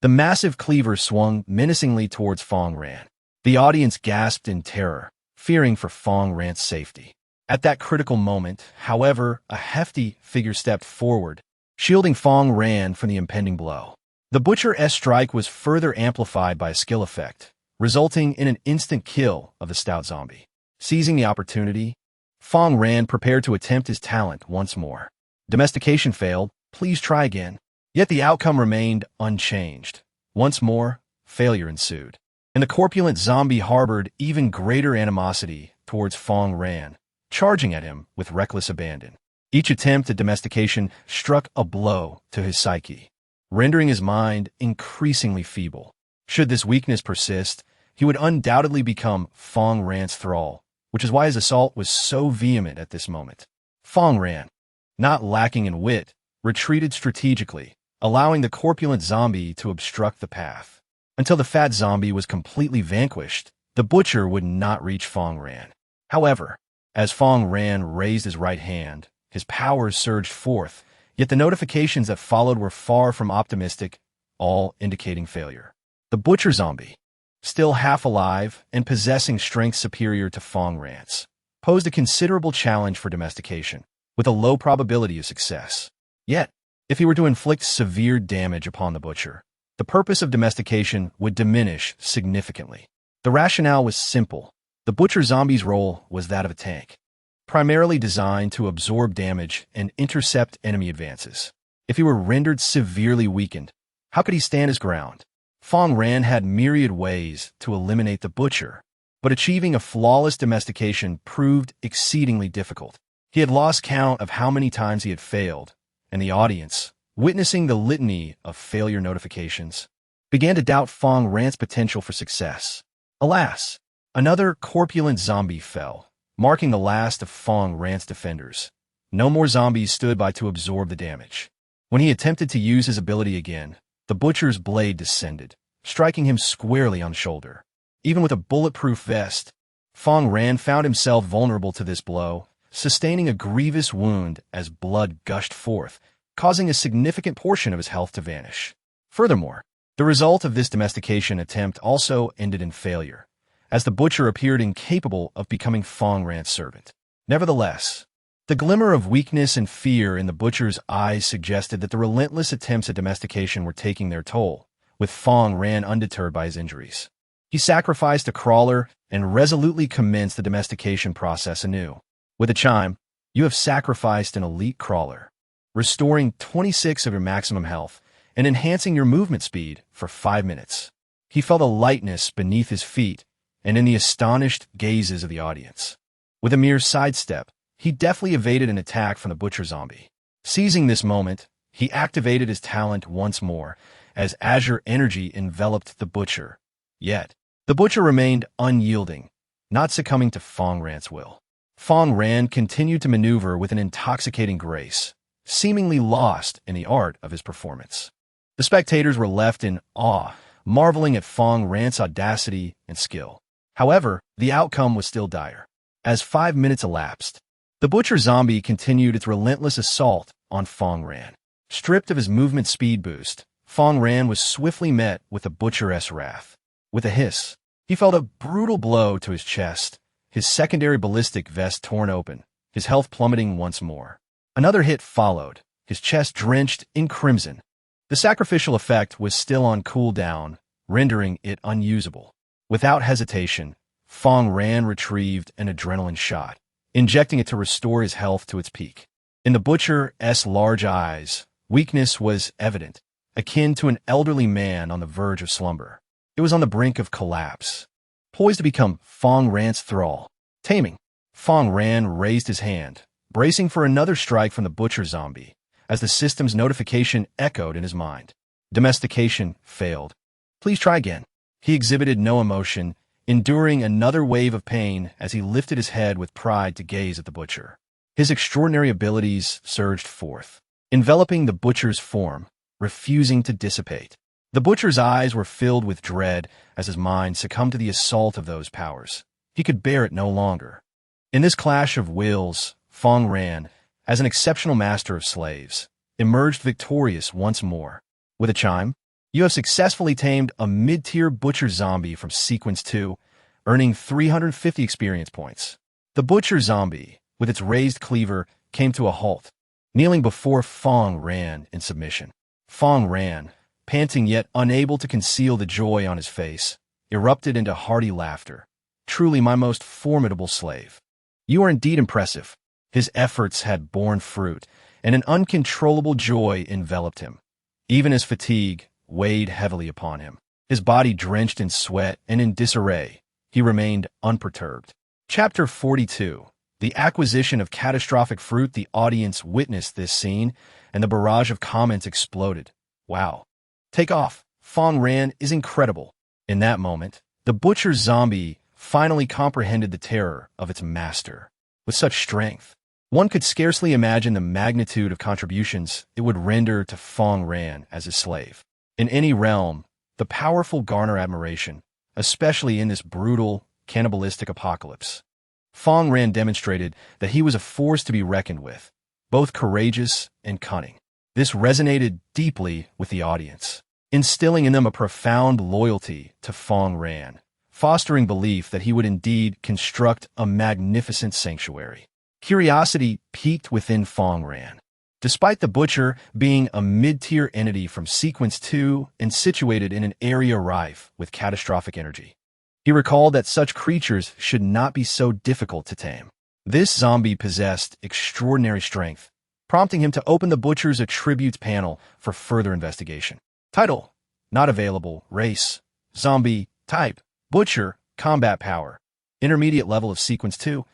The massive cleaver swung menacingly towards Fang Ran. The audience gasped in terror, fearing for Fang Ran's safety. At that critical moment, however, a hefty figure stepped forward, shielding Fang Ran from the impending blow. The butcher's strike was further amplified by a skill effect, resulting in an instant kill of the stout zombie. Seizing the opportunity, Fang Ran prepared to attempt his talent once more. Domestication failed. Please try again. Yet the outcome remained unchanged. Once more, failure ensued, and the corpulent zombie harbored even greater animosity towards Fang Ran, charging at him with reckless abandon. Each attempt at domestication struck a blow to his psyche, rendering his mind increasingly feeble. Should this weakness persist, he would undoubtedly become Fang Ran's thrall, which is why his assault was so vehement at this moment. Fang Ran, not lacking in wit, retreated strategically, allowing the corpulent zombie to obstruct the path. Until the fat zombie was completely vanquished, the butcher would not reach Fang Ran. However, as Fang Ran raised his right hand, his powers surged forth, yet the notifications that followed were far from optimistic, all indicating failure. The butcher zombie, still half alive and possessing strength superior to Fang Ran's, posed a considerable challenge for domestication, with a low probability of success. Yet, if he were to inflict severe damage upon the butcher, the purpose of domestication would diminish significantly. The rationale was simple. The butcher zombie's role was that of a tank, primarily designed to absorb damage and intercept enemy advances. If he were rendered severely weakened, how could he stand his ground? Fang Ran had myriad ways to eliminate the butcher, but achieving a flawless domestication proved exceedingly difficult. He had lost count of how many times he had failed, and the audience, witnessing the litany of failure notifications, began to doubt Fang Ran's potential for success. Alas, another corpulent zombie fell, marking the last of Fang Ran's defenders. No more zombies stood by to absorb the damage. When he attempted to use his ability again, the butcher's blade descended, striking him squarely on the shoulder. Even with a bulletproof vest, Fang Ran found himself vulnerable to this blow, sustaining a grievous wound as blood gushed forth, causing a significant portion of his health to vanish. Furthermore, the result of this domestication attempt also ended in failure, as the butcher appeared incapable of becoming Fang Ran's servant. Nevertheless, The glimmer of weakness and fear in the butcher's eyes suggested that the relentless attempts at domestication were taking their toll, with Fang Ran undeterred by his injuries. He sacrificed a crawler and resolutely commenced the domestication process anew. With a chime, you have sacrificed an elite crawler, restoring 26 of your maximum health and enhancing your movement speed for 5 minutes. He felt a lightness beneath his feet and in the astonished gazes of the audience. With a mere sidestep, he deftly evaded an attack from the butcher zombie. Seizing this moment, he activated his talent once more as azure energy enveloped the butcher. Yet, the butcher remained unyielding, not succumbing to Fang Ran's will. Fang Ran continued to maneuver with an intoxicating grace, seemingly lost in the art of his performance. The spectators were left in awe, marveling at Fang Ran's audacity and skill. However, the outcome was still dire. As 5 minutes elapsed, the butcher zombie continued its relentless assault on Fang Ran. Stripped of his movement speed boost, Fang Ran was swiftly met with the butcher's wrath. With a hiss, he felt a brutal blow to his chest, his secondary ballistic vest torn open, his health plummeting once more. Another hit followed, his chest drenched in crimson. The sacrificial effect was still on cooldown, rendering it unusable. Without hesitation, Fang Ran retrieved an adrenaline shot, injecting it to restore his health to its peak. In the butcher's large eyes, weakness was evident, akin to an elderly man on the verge of slumber. It was on the brink of collapse, poised to become Fang Ran's thrall. Taming, Fang Ran raised his hand, bracing for another strike from the butcher zombie, as the system's notification echoed in his mind. Domestication failed. Please try again. He exhibited no emotion, enduring another wave of pain as he lifted his head with pride to gaze at the butcher. His extraordinary abilities surged forth, enveloping the butcher's form, refusing to dissipate. The butcher's eyes were filled with dread as his mind succumbed to the assault of those powers. He could bear it no longer. In this clash of wills, Fang Ran, as an exceptional master of slaves, emerged victorious once more. With a chime, you have successfully tamed a mid-tier butcher zombie from Sequence 2, earning 350 experience points. The butcher zombie, with its raised cleaver, came to a halt, kneeling before Fang Ran in submission. Fang Ran, panting yet unable to conceal the joy on his face, erupted into hearty laughter. Truly my most formidable slave. You are indeed impressive. His efforts had borne fruit, and an uncontrollable joy enveloped him. Even as fatigue weighed heavily upon him, his body drenched in sweat and in disarray, he remained unperturbed. Chapter 42. The acquisition of catastrophic fruit. The audience witnessed this scene, and the barrage of comments exploded. Wow. Take off. Fang Ran is incredible. In that moment, the butcher zombie finally comprehended the terror of its master. With such strength, one could scarcely imagine the magnitude of contributions it would render to Fang Ran as his slave. In any realm, the powerful garner admiration, especially in this brutal, cannibalistic apocalypse. Fang Ran demonstrated that he was a force to be reckoned with, both courageous and cunning. This resonated deeply with the audience, instilling in them a profound loyalty to Fang Ran, fostering belief that he would indeed construct a magnificent sanctuary. Curiosity piqued within Fang Ran. Despite the butcher being a mid-tier entity from Sequence 2 and situated in an area rife with catastrophic energy, he recalled that such creatures should not be so difficult to tame. This zombie possessed extraordinary strength, prompting him to open the butcher's attributes panel for further investigation. Title: Not available. Race: Zombie. Type: Butcher. Combat power: Intermediate level of Sequence 2.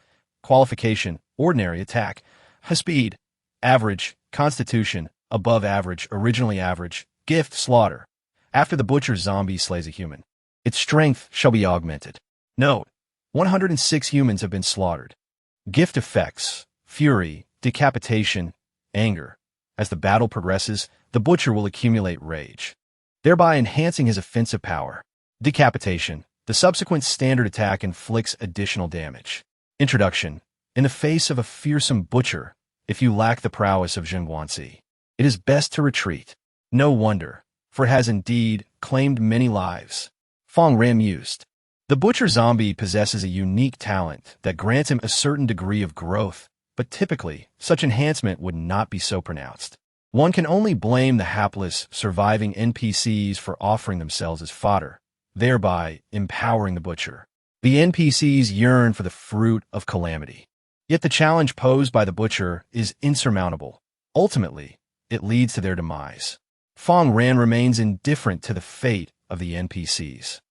Qualification: Ordinary attack. Speed: Average. Constitution: Above average. Originally average. Gift: Slaughter. After the butcher zombie slays a human, its strength shall be augmented. Note: 106 humans have been slaughtered. Gift effects: Fury, Decapitation, Anger. As the battle progresses, the butcher will accumulate rage, thereby enhancing his offensive power. Decapitation: The subsequent standard attack inflicts additional damage. Introduction: In the face of a fearsome butcher, if you lack the prowess of Zhengguanxi, it is best to retreat. No wonder, for it has indeed claimed many lives. Fang Ran mused. The butcher zombie possesses a unique talent that grants him a certain degree of growth but typically, such enhancement would not be so pronounced. One can only blame the hapless, surviving NPCs for offering themselves as fodder, thereby empowering the butcher. The NPCs yearn for the fruit of calamity. Yet the challenge posed by the butcher is insurmountable. Ultimately, it leads to their demise. Fang Ran remains indifferent to the fate of the NPCs.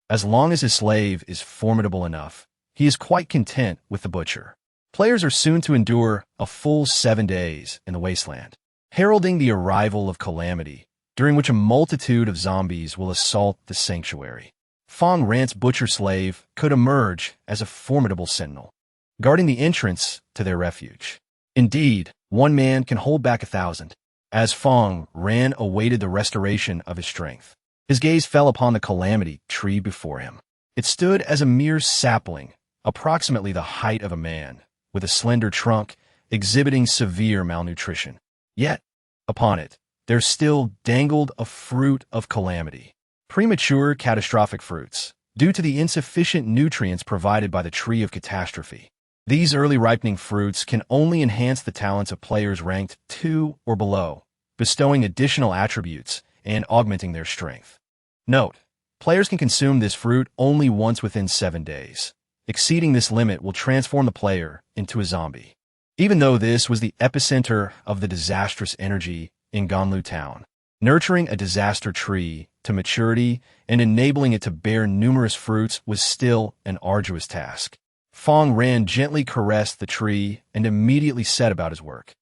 As long as his slave is formidable enough, he is quite content with the butcher. Players are soon to endure a full 7 days in the wasteland, heralding the arrival of calamity, during which a multitude of zombies will assault the sanctuary. Fang Ran's butcher slave could emerge as a formidable sentinel, guarding the entrance to their refuge. Indeed, one man can hold back 1,000. As Fang Ran awaited the restoration of his strength, his gaze fell upon the calamity tree before him. It stood as a mere sapling, approximately the height of a man, with a slender trunk exhibiting severe malnutrition. Yet, upon it, there still dangled a fruit of calamity. Premature catastrophic fruits, due to the insufficient nutrients provided by the tree of catastrophe. These early ripening fruits can only enhance the talents of players ranked 2 or below, bestowing additional attributes and augmenting their strength. Note, players can consume this fruit only once within 7 days. Exceeding this limit will transform the player into a zombie. Even though this was the epicenter of the disastrous energy in Ganlu Town, nurturing a disaster tree to maturity and enabling it to bear numerous fruits was still an arduous task. Fang Ran gently caressed the tree and immediately set about his work,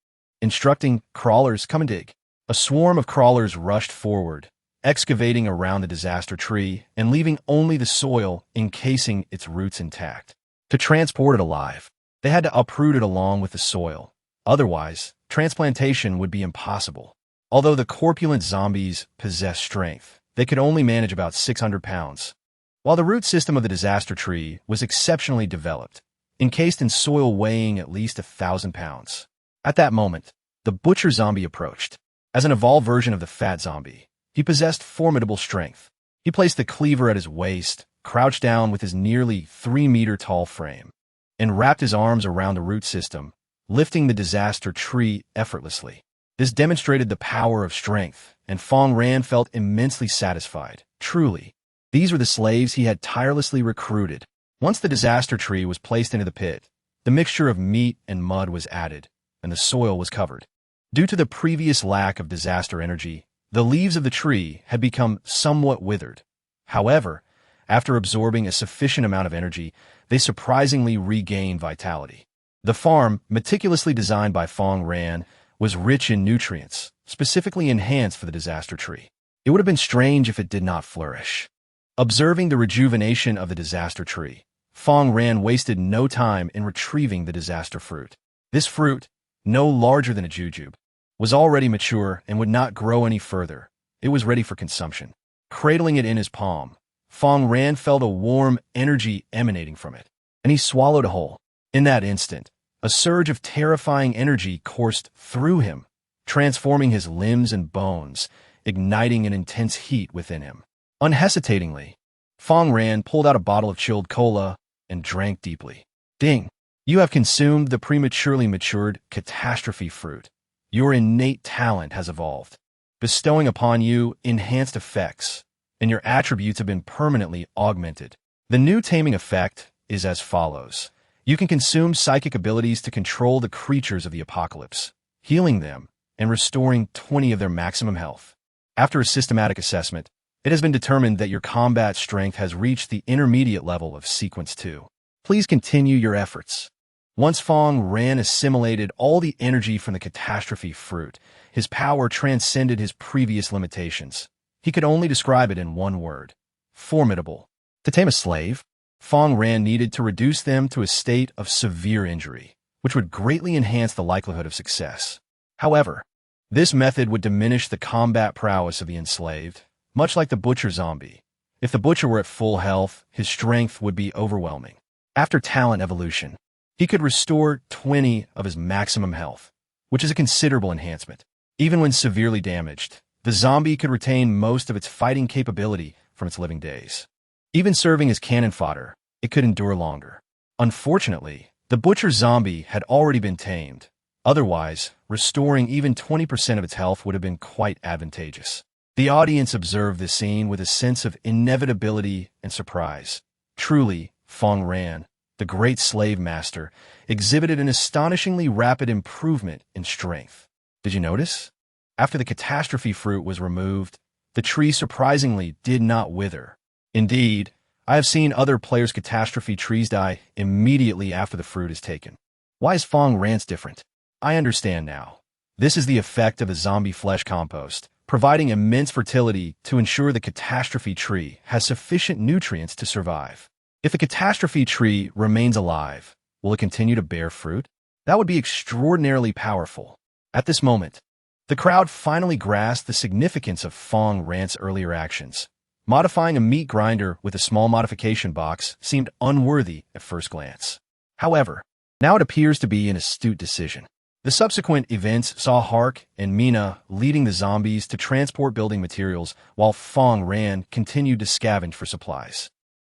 instructing crawlers, "Come and dig." A swarm of crawlers rushed forward, excavating around the disaster tree and leaving only the soil encasing its roots intact. To transport it alive, they had to uproot it along with the soil. Otherwise, transplantation would be impossible. Although the corpulent zombies possessed strength, they could only manage about 600 pounds. While the root system of the disaster tree was exceptionally developed, encased in soil weighing at least 1,000 pounds. At that moment, the butcher zombie approached. As an evolved version of the fat zombie, he possessed formidable strength. He placed the cleaver at his waist, crouched down with his nearly 3-meter-tall frame, and wrapped his arms around the root system, lifting the disaster tree effortlessly. This demonstrated the power of strength, and Fang Ran felt immensely satisfied. Truly, these were the slaves he had tirelessly recruited. Once the disaster tree was placed into the pit, the mixture of meat and mud was added, and the soil was covered. Due to the previous lack of disaster energy, the leaves of the tree had become somewhat withered. However, after absorbing a sufficient amount of energy, they surprisingly regained vitality. The farm, meticulously designed by Fang Ran, was rich in nutrients, specifically enhanced for the disaster tree. It would have been strange if it did not flourish. Observing the rejuvenation of the disaster tree, Fang Ran wasted no time in retrieving the disaster fruit. This fruit, no larger than a jujube, was already mature and would not grow any further. It was ready for consumption. Cradling it in his palm, Fang Ran felt a warm energy emanating from it, and he swallowed a whole. In that instant, a surge of terrifying energy coursed through him, transforming his limbs and bones, igniting an intense heat within him. Unhesitatingly, Fang Ran pulled out a bottle of chilled cola and drank deeply. Ding! You have consumed the prematurely matured catastrophe fruit. Your innate talent has evolved, bestowing upon you enhanced effects, and your attributes have been permanently augmented. The new taming effect is as follows. You can consume psychic abilities to control the creatures of the apocalypse, healing them and restoring 20 of their maximum health. After a systematic assessment, it has been determined that your combat strength has reached the intermediate level of Sequence 2. Please continue your efforts. Once Fang Ran assimilated all the energy from the catastrophe fruit, his power transcended his previous limitations. He could only describe it in one word: formidable. To tame a slave, Fang Ran needed to reduce them to a state of severe injury, which would greatly enhance the likelihood of success. However, this method would diminish the combat prowess of the enslaved, much like the butcher zombie. If the butcher were at full health, his strength would be overwhelming. After talent evolution, he could restore 20 of his maximum health, which is a considerable enhancement. Even when severely damaged, the zombie could retain most of its fighting capability from its living days. Even serving as cannon fodder, it could endure longer. Unfortunately, The butcher zombie had already been tamed. Otherwise, restoring even 20% of its health would have been quite advantageous. The audience observed this scene with a sense of inevitability and surprise. Truly, Fang Ran, the great slave master, exhibited an astonishingly rapid improvement in strength. Did you notice? After the catastrophe fruit was removed, the tree surprisingly did not wither. Indeed, I have seen other players' catastrophe trees die immediately after the fruit is taken. Why is Fang Ran's different? I understand now. This is the effect of a zombie flesh compost, providing immense fertility to ensure the catastrophe tree has sufficient nutrients to survive. If the catastrophe tree remains alive, will it continue to bear fruit? That would be extraordinarily powerful. At this moment, the crowd finally grasped the significance of Fang Ran's earlier actions. Modifying a meat grinder with a small modification box seemed unworthy at first glance. However, now it appears to be an astute decision. The subsequent events saw Hark and Mina leading the zombies to transport building materials while Fang Ran continued to scavenge for supplies.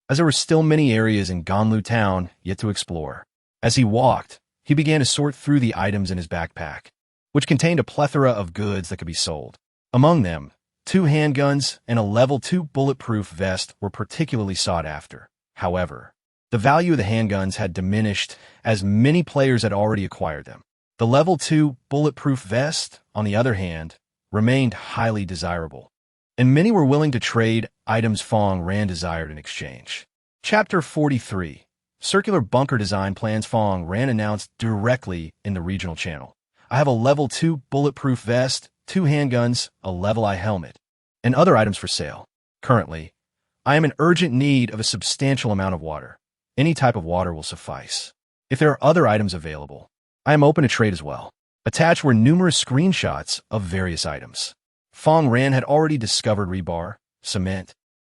As there were still many areas in Ganlu town yet to explore. As he walked, he began to sort through the items in his backpack, which contained a plethora of goods that could be sold. Among them, 2 handguns and a level 2 bulletproof vest were particularly sought after. However, the value of the handguns had diminished as many players had already acquired them. The level 2 bulletproof vest, on the other hand, remained highly desirable, and many were willing to trade items Fang Ran desired in exchange. Chapter 43. Circular bunker design plans Fang Ran announced directly in the regional channel. I have a level 2 bulletproof vest, 2 handguns, a level I helmet, and other items for sale. Currently, I am in urgent need of a substantial amount of water. Any type of water will suffice. If there are other items available, I am open to trade as well. Attached were numerous screenshots of various items. Fang Ran had already discovered rebar, cement,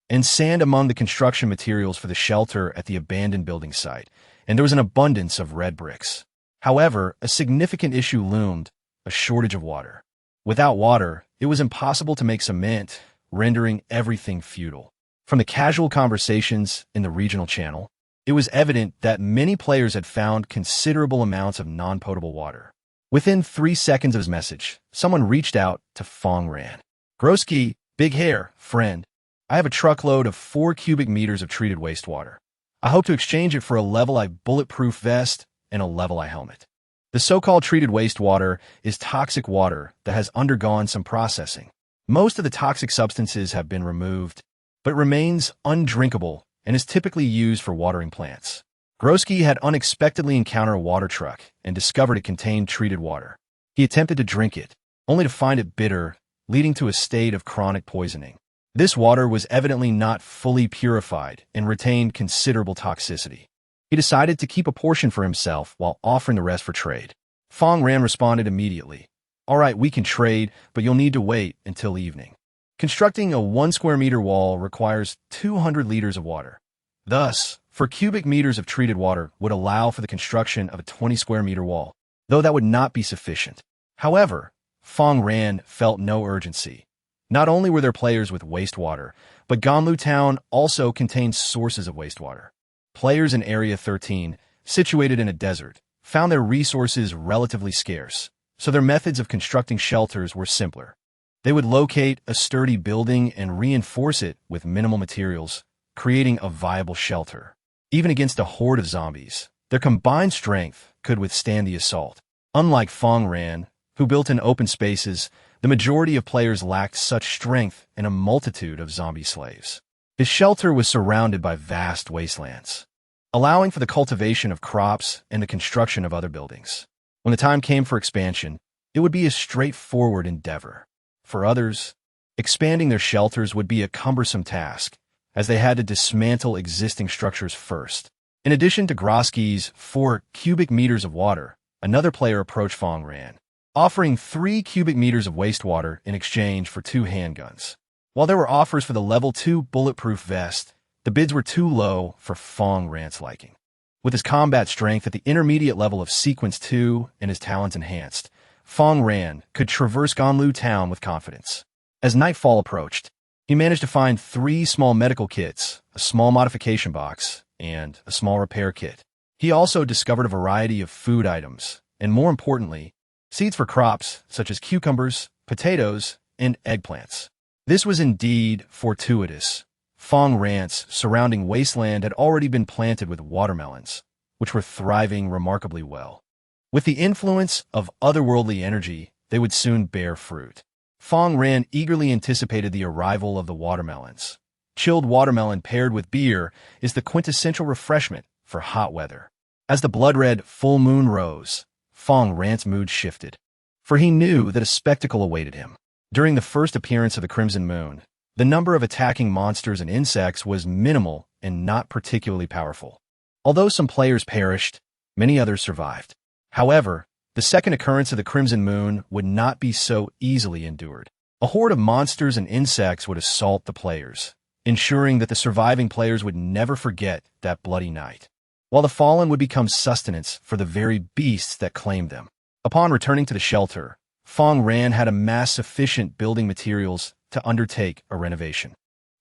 and sand among the construction materials for the shelter at the abandoned building site, and there was an abundance of red bricks. However, a significant issue loomed, a shortage of water. Without water, it was impossible to make cement, rendering everything futile. From the casual conversations in the regional channel, it was evident that many players had found considerable amounts of non-potable water. Within 3 seconds of his message, someone reached out to Fang Ran. Groski, big hair, friend. I have a truckload of 4 cubic meters of treated wastewater. I hope to exchange it for a level I bulletproof vest and a level I helmet. The so-called treated wastewater is toxic water that has undergone some processing. Most of the toxic substances have been removed, but remains undrinkable and is typically used for watering plants. Groski had unexpectedly encountered a water truck and discovered it contained treated water. He attempted to drink it, only to find it bitter, leading to a state of chronic poisoning. This water was evidently not fully purified and retained considerable toxicity. He decided to keep a portion for himself while offering the rest for trade. Fang Ran responded immediately. All right, we can trade, but you'll need to wait until evening. Constructing a 1 square meter wall requires 200 liters of water. Thus, 4 cubic meters of treated water would allow for the construction of a 20 square meter wall, though that would not be sufficient. However, Fang Ran felt no urgency. Not only were there players with wastewater, but Ganlu Town also contained sources of wastewater. Players in Area 13, situated in a desert, found their resources relatively scarce, so their methods of constructing shelters were simpler. They would locate a sturdy building and reinforce it with minimal materials, creating a viable shelter. Even against a horde of zombies, their combined strength could withstand the assault. Unlike Fang Ran, who built in open spaces, the majority of players lacked such strength in a multitude of zombie slaves. His shelter was surrounded by vast wastelands, allowing for the cultivation of crops and the construction of other buildings. When the time came for expansion, it would be a straightforward endeavor. For others, expanding their shelters would be a cumbersome task, as they had to dismantle existing structures first. In addition to Groski's 4 cubic meters of water, another player approached Fang Ran, offering 3 cubic meters of wastewater in exchange for 2 handguns. While there were offers for the level 2 bulletproof vest, the bids were too low for Fang Ran's liking. With his combat strength at the intermediate level of Sequence 2 and his talents enhanced, Fang Ran could traverse Ganlu Town with confidence. As nightfall approached, he managed to find 3 small medical kits, a small modification box, and a small repair kit. He also discovered a variety of food items, and more importantly, seeds for crops such as cucumbers, potatoes, and eggplants. This was indeed fortuitous. Fang Ran's surrounding wasteland had already been planted with watermelons, which were thriving remarkably well. With the influence of otherworldly energy, they would soon bear fruit. Fang Ran eagerly anticipated the arrival of the watermelons. Chilled watermelon paired with beer is the quintessential refreshment for hot weather. As the blood-red full moon rose, Fang Ran's mood shifted, for he knew that a spectacle awaited him. During the first appearance of the crimson moon, the number of attacking monsters and insects was minimal and not particularly powerful. Although some players perished, many others survived. However, the second occurrence of the crimson moon would not be so easily endured. A horde of monsters and insects would assault the players, ensuring that the surviving players would never forget that bloody night, while the fallen would become sustenance for the very beasts that claimed them. Upon returning to the shelter, Fang Ran had amassed sufficient building materials to undertake a renovation.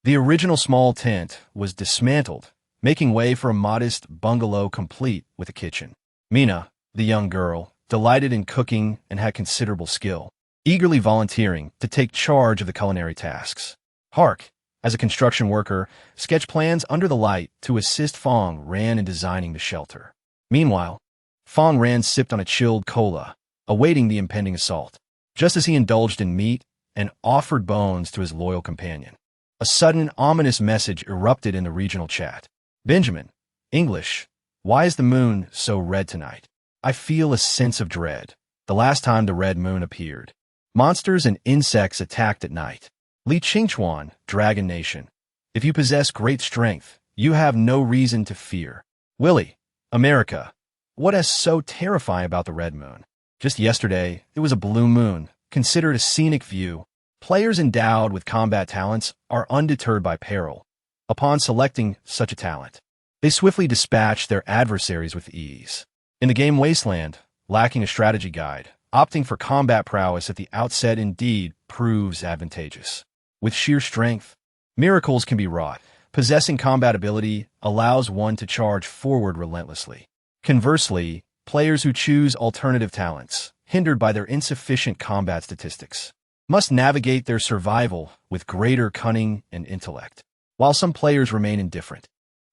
The original small tent was dismantled, making way for a modest bungalow complete with a kitchen. Mina, the young girl, delighted in cooking and had considerable skill, eagerly volunteering to take charge of the culinary tasks. Hark, as a construction worker, sketched plans under the light to assist Fang Ran in designing the shelter. Meanwhile, Fang Ran sipped on a chilled cola, awaiting the impending assault. Just as he indulged in meat and offered bones to his loyal companion, a sudden ominous message erupted in the regional chat. Benjamin, English, why is the moon so red tonight? I feel a sense of dread. The last time the red moon appeared, monsters and insects attacked at night. Li Qingchuan, Dragon Nation. If you possess great strength, you have no reason to fear. Willie, America. What is so terrifying about the red moon? Just yesterday, it was a blue moon, considered a scenic view. Players endowed with combat talents are undeterred by peril. Upon selecting such a talent, they swiftly dispatch their adversaries with ease. In the game Wasteland, lacking a strategy guide, opting for combat prowess at the outset indeed proves advantageous. With sheer strength, miracles can be wrought. Possessing combat ability allows one to charge forward relentlessly. Conversely, players who choose alternative talents, hindered by their insufficient combat statistics, must navigate their survival with greater cunning and intellect. While some players remain indifferent,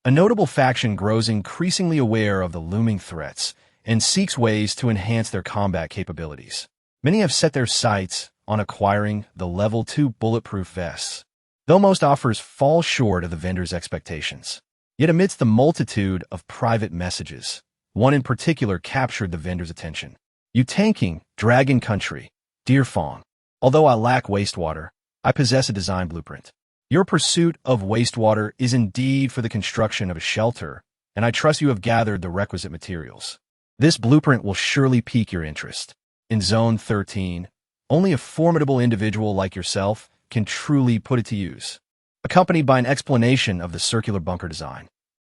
a notable faction grows increasingly aware of the looming threats and seeks ways to enhance their combat capabilities. Many have set their sights on acquiring the Level 2 bulletproof vests, though most offers fall short of the vendor's expectations. Yet amidst the multitude of private messages, one in particular captured the vendor's attention. You tanking, Dragon Country, dear Fang. Although I lack wastewater, I possess a design blueprint. Your pursuit of wastewater is indeed for the construction of a shelter, and I trust you have gathered the requisite materials. This blueprint will surely pique your interest. In Zone 13, only a formidable individual like yourself can truly put it to use, accompanied by an explanation of the circular bunker design.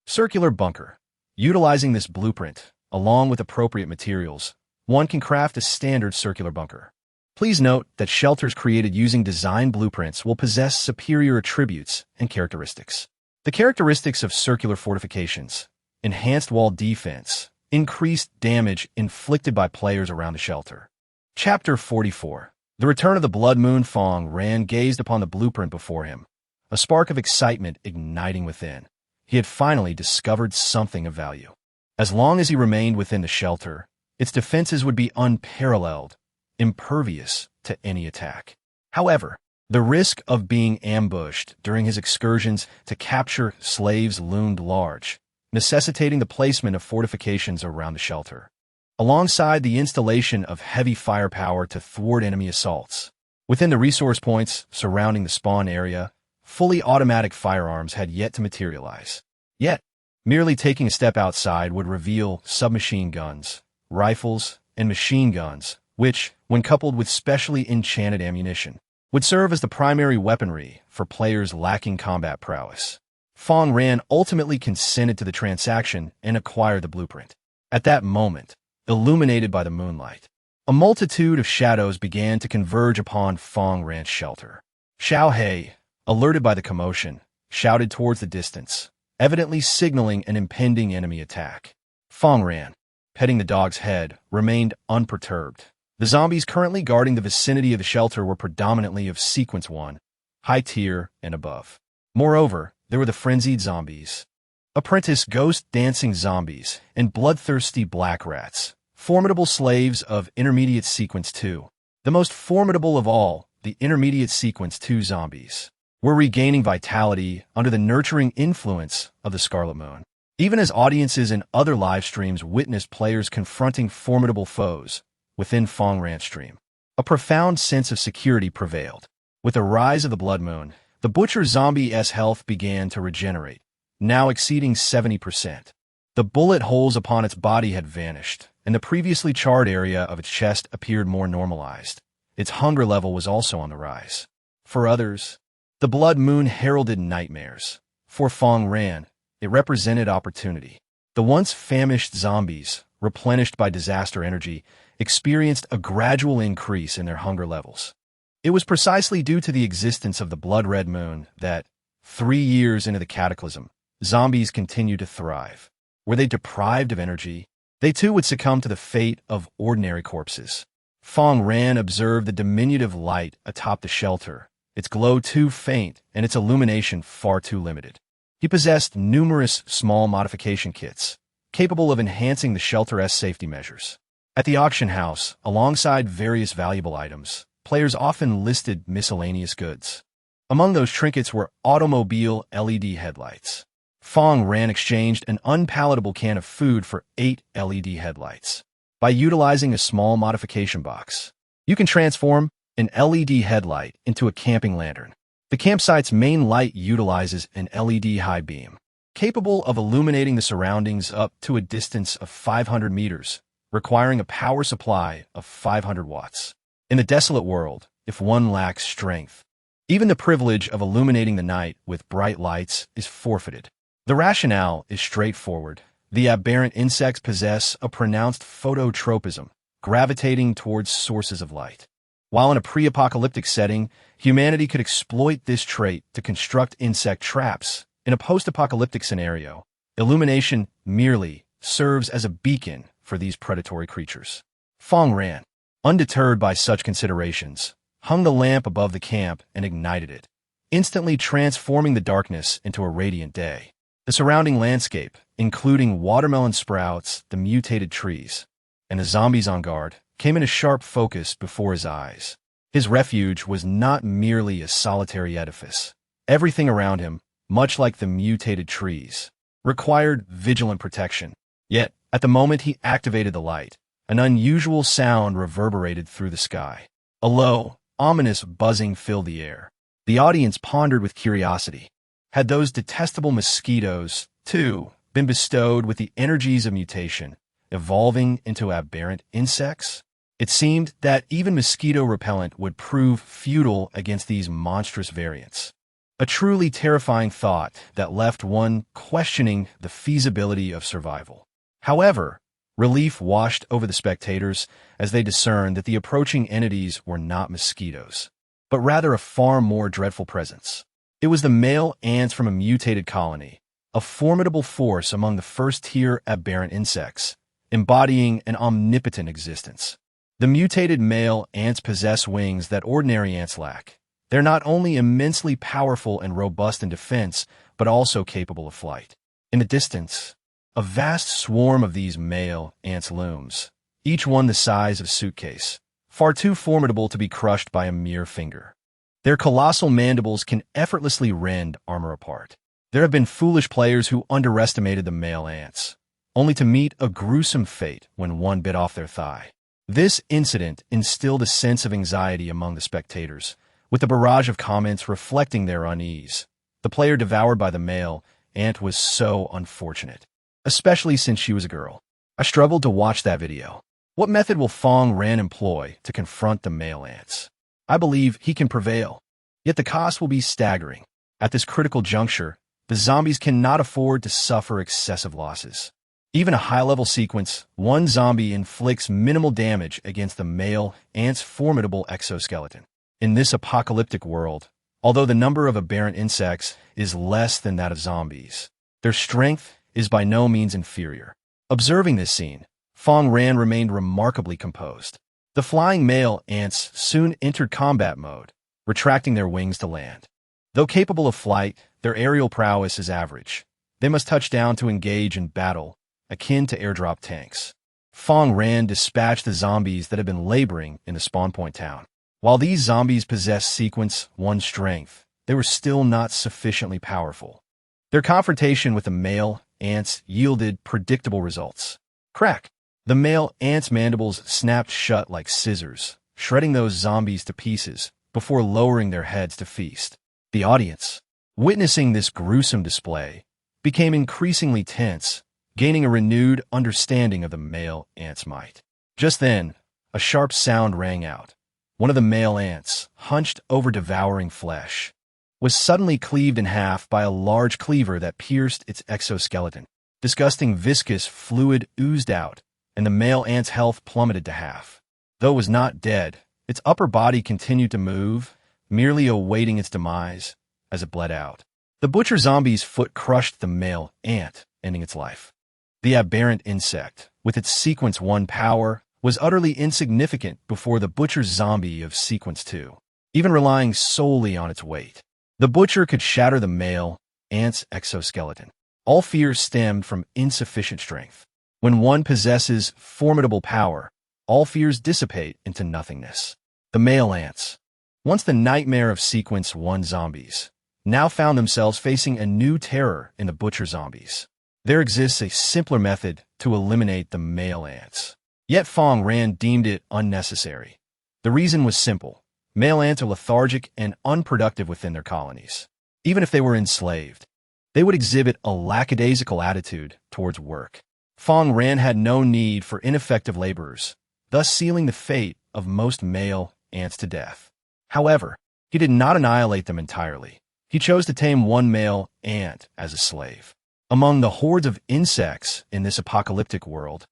Circular bunker. Utilizing this blueprint, along with appropriate materials, one can craft a standard circular bunker. Please note that shelters created using design blueprints will possess superior attributes and characteristics. The characteristics of circular fortifications: enhanced wall defense, increased damage inflicted by players around the shelter. Chapter 44. The Return of the Blood Moon. Fang Ran gazed upon the blueprint before him, a spark of excitement igniting within. He had finally discovered something of value. As long as he remained within the shelter, its defenses would be unparalleled, impervious to any attack. However, the risk of being ambushed during his excursions to capture slaves loomed large, necessitating the placement of fortifications around the shelter, alongside the installation of heavy firepower to thwart enemy assaults. Within the resource points surrounding the spawn area, fully automatic firearms had yet to materialize. Yet, merely taking a step outside would reveal submachine guns, rifles, and machine guns, which, when coupled with specially enchanted ammunition, would serve as the primary weaponry for players lacking combat prowess. Fang Ran ultimately consented to the transaction and acquired the blueprint. At that moment, illuminated by the moonlight, a multitude of shadows began to converge upon Fang Ran's shelter. Xiao He, alerted by the commotion, shouted towards the distance, evidently signaling an impending enemy attack. Fang Ran, petting the dog's head, remained unperturbed. The zombies currently guarding the vicinity of the shelter were predominantly of Sequence 1, high tier and above. Moreover, there were the frenzied zombies, apprentice ghost-dancing zombies, and bloodthirsty black rats, formidable slaves of Intermediate Sequence 2. The most formidable of all, the Intermediate Sequence 2 zombies, were regaining vitality under the nurturing influence of the Scarlet Moon. Even as audiences in other live streams witnessed players confronting formidable foes within Fang Ran's stream, a profound sense of security prevailed. With the rise of the Blood Moon, the Butcher Zombie's health began to regenerate, now exceeding 70%. The bullet holes upon its body had vanished, and the previously charred area of its chest appeared more normalized. Its hunger level was also on the rise. For others, the Blood Moon heralded nightmares. For Fang Ran, it represented opportunity. The once famished zombies, replenished by disaster energy, experienced a gradual increase in their hunger levels. It was precisely due to the existence of the Blood Red Moon that, 3 years into the cataclysm, zombies continued to thrive. Were they deprived of energy, they too would succumb to the fate of ordinary corpses. Fang Ran observed the diminutive light atop the shelter, its glow too faint and its illumination far too limited. He possessed numerous small modification kits, capable of enhancing the shelter's safety measures. At the auction house, alongside various valuable items, players often listed miscellaneous goods. Among those trinkets were automobile LED headlights. Fang Ran exchanged an unpalatable can of food for 8 LED headlights. By utilizing a small modification box, you can transform an LED headlight into a camping lantern. The campsite's main light utilizes an LED high beam, capable of illuminating the surroundings up to a distance of 500 meters, requiring a power supply of 500 watts. In the desolate world, if one lacks strength, even the privilege of illuminating the night with bright lights is forfeited. The rationale is straightforward. The aberrant insects possess a pronounced phototropism, gravitating towards sources of light. While in a pre-apocalyptic setting, humanity could exploit this trait to construct insect traps. In a post-apocalyptic scenario, illumination merely serves as a beacon for these predatory creatures. Fang Ran, undeterred by such considerations, hung the lamp above the camp and ignited it, instantly transforming the darkness into a radiant day. The surrounding landscape, including watermelon sprouts, the mutated trees, and the zombies on guard, came into sharp focus before his eyes. His refuge was not merely a solitary edifice. Everything around him, much like the mutated trees, required vigilant protection. Yet, at the moment he activated the light, an unusual sound reverberated through the sky. A low, ominous buzzing filled the air. The audience pondered with curiosity. Had those detestable mosquitoes, too, been bestowed with the energies of mutation, evolving into aberrant insects? It seemed that even mosquito repellent would prove futile against these monstrous variants. A truly terrifying thought that left one questioning the feasibility of survival. However, relief washed over the spectators as they discerned that the approaching entities were not mosquitoes, but rather a far more dreadful presence. It was the male ants from a mutated colony, a formidable force among the first-tier aberrant insects, embodying an omnipotent existence. The mutated male ants possess wings that ordinary ants lack. They're not only immensely powerful and robust in defense, but also capable of flight. In the distance, a vast swarm of these male ants looms, each one the size of a suitcase, far too formidable to be crushed by a mere finger. Their colossal mandibles can effortlessly rend armor apart. There have been foolish players who underestimated the male ants, only to meet a gruesome fate when one bit off their thigh. This incident instilled a sense of anxiety among the spectators, with a barrage of comments reflecting their unease. The player devoured by the male ant was so unfortunate, especially since she was a girl. I struggled to watch that video. What method will Fang Ran employ to confront the male ants? I believe he can prevail, yet the cost will be staggering. At this critical juncture, the zombies cannot afford to suffer excessive losses. Even a high-level sequence, one zombie inflicts minimal damage against the male ant's formidable exoskeleton. In this apocalyptic world, although the number of aberrant insects is less than that of zombies, their strength is by no means inferior. Observing this scene, Fang Ran remained remarkably composed. The flying male ants soon entered combat mode, retracting their wings to land. Though capable of flight, their aerial prowess is average. They must touch down to engage in battle, akin to airdrop tanks. Fang Ran dispatched the zombies that had been laboring in the spawn point town. While these zombies possessed Sequence 1 strength, they were still not sufficiently powerful. Their confrontation with the male ants yielded predictable results. Crack! The male ants' mandibles snapped shut like scissors, shredding those zombies to pieces before lowering their heads to feast. The audience, witnessing this gruesome display, became increasingly tense, gaining a renewed understanding of the male ant's might. Just then, a sharp sound rang out. One of the male ants, hunched over devouring flesh, was suddenly cleaved in half by a large cleaver that pierced its exoskeleton. Disgusting viscous fluid oozed out, and the male ant's health plummeted to half. Though it was not dead, its upper body continued to move, merely awaiting its demise as it bled out. The butcher zombie's foot crushed the male ant, ending its life. The aberrant insect, with its Sequence 1 power, was utterly insignificant before the butcher zombie of Sequence 2, even relying solely on its weight. The butcher could shatter the male ant's exoskeleton. All fear stemmed from insufficient strength. When one possesses formidable power, all fears dissipate into nothingness. The male ants, once the nightmare of Sequence 1 zombies, now found themselves facing a new terror in the butcher zombies. There exists a simpler method to eliminate the male ants. Yet Fang Ran deemed it unnecessary. The reason was simple. Male ants are lethargic and unproductive within their colonies. Even if they were enslaved, they would exhibit a lackadaisical attitude towards work. Fang Ran had no need for ineffective laborers, thus sealing the fate of most male ants to death. However, he did not annihilate them entirely. He chose to tame one male ant as a slave. Among the hordes of insects in this apocalyptic world,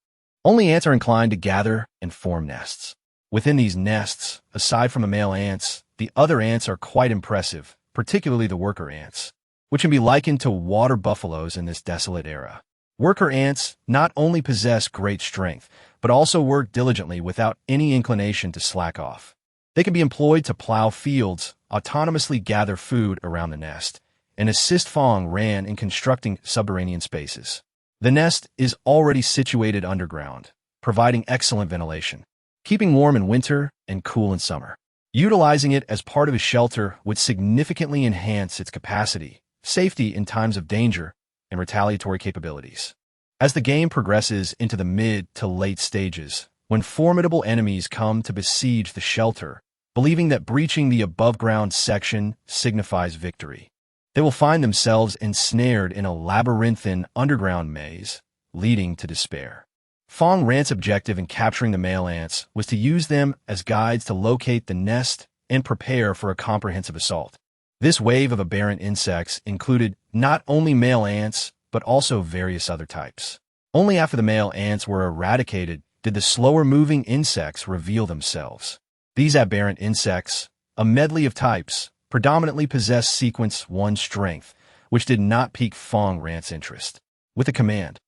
only ants are inclined to gather and form nests. Within these nests, aside from the male ants, the other ants are quite impressive, particularly the worker ants, which can be likened to water buffaloes in this desolate era. Worker ants not only possess great strength, but also work diligently without any inclination to slack off. They can be employed to plow fields, autonomously gather food around the nest, and assist Fang Ran in constructing subterranean spaces. The nest is already situated underground, providing excellent ventilation, keeping warm in winter and cool in summer. Utilizing it as part of a shelter would significantly enhance its capacity, safety in times of danger, and retaliatory capabilities. As the game progresses into the mid to late stages, when formidable enemies come to besiege the shelter, believing that breaching the above-ground section signifies victory, they will find themselves ensnared in a labyrinthine underground maze, leading to despair. Fang Ran's objective in capturing the male ants was to use them as guides to locate the nest and prepare for a comprehensive assault. This wave of aberrant insects included not only male ants, but also various other types. Only after the male ants were eradicated did the slower-moving insects reveal themselves. These aberrant insects, a medley of types, predominantly possessed Sequence 1 strength, which did not pique Fang Ran's interest. With a command,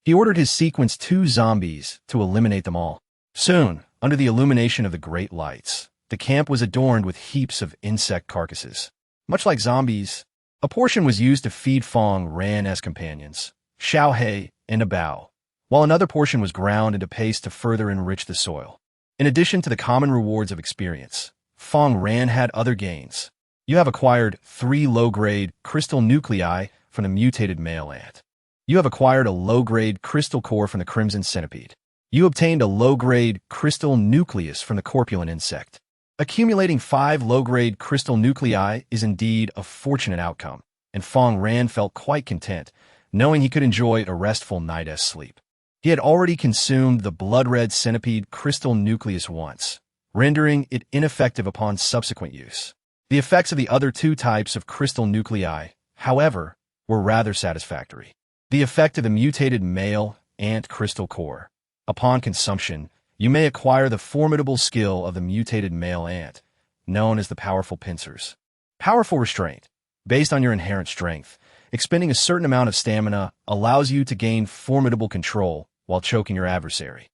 he ordered his Sequence 2 zombies to eliminate them all. Soon, under the illumination of the great lights, the camp was adorned with heaps of insect carcasses. Much like zombies, a portion was used to feed Fang Ran as companions, Xiao He and a bao, while another portion was ground into paste to further enrich the soil. In addition to the common rewards of experience, Fang Ran had other gains. You have acquired 3 low-grade crystal nuclei from the mutated male ant. You have acquired a low-grade crystal core from the crimson centipede. You obtained a low-grade crystal nucleus from the corpulent insect. Accumulating 5 low-grade crystal nuclei is indeed a fortunate outcome, and Fang Ran felt quite content, knowing he could enjoy a restful night's sleep. He had already consumed the blood-red centipede crystal nucleus once, rendering it ineffective upon subsequent use. The effects of the other 2 types of crystal nuclei, however, were rather satisfactory. The effect of the mutated male ant crystal core. Upon consumption, you may acquire the formidable skill of the mutated male ant, known as the powerful pincers. Powerful restraint. Based on your inherent strength, expending a certain amount of stamina allows you to gain formidable control while choking your adversary.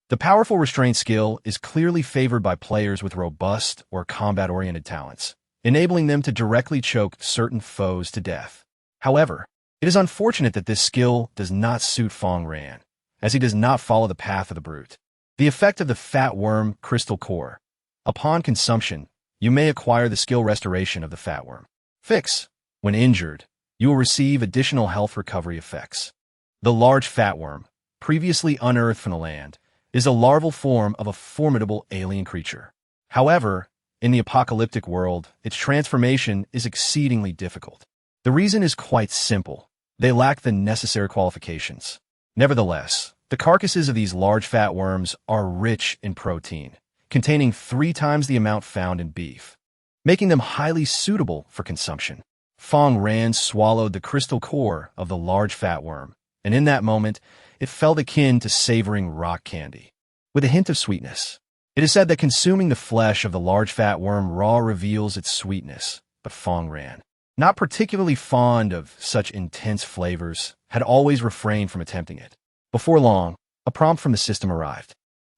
The powerful restraint skill is clearly favored by players with robust or combat-oriented talents, enabling them to directly choke certain foes to death. However, it is unfortunate that this skill does not suit Fang Ran, as he does not follow the path of the brute. The effect of the Fat Worm Crystal Core. Upon consumption, you may acquire the skill Restoration of the Fat Worm. Fix. When injured, you will receive additional health recovery effects. The Large Fat Worm, previously unearthed from the land, is a larval form of a formidable alien creature. However, in the apocalyptic world, its transformation is exceedingly difficult. The reason is quite simple. They lack the necessary qualifications. Nevertheless, the carcasses of these large fat worms are rich in protein, containing 3 times the amount found in beef, making them highly suitable for consumption. Fang Ran swallowed the crystal core of the large fat worm, and in that moment, it felt akin to savoring rock candy, with a hint of sweetness. It is said that consuming the flesh of the large fat worm raw reveals its sweetness, but Fang Ran, not particularly fond of such intense flavors, had always refrained from attempting it. Before long, a prompt from the system arrived.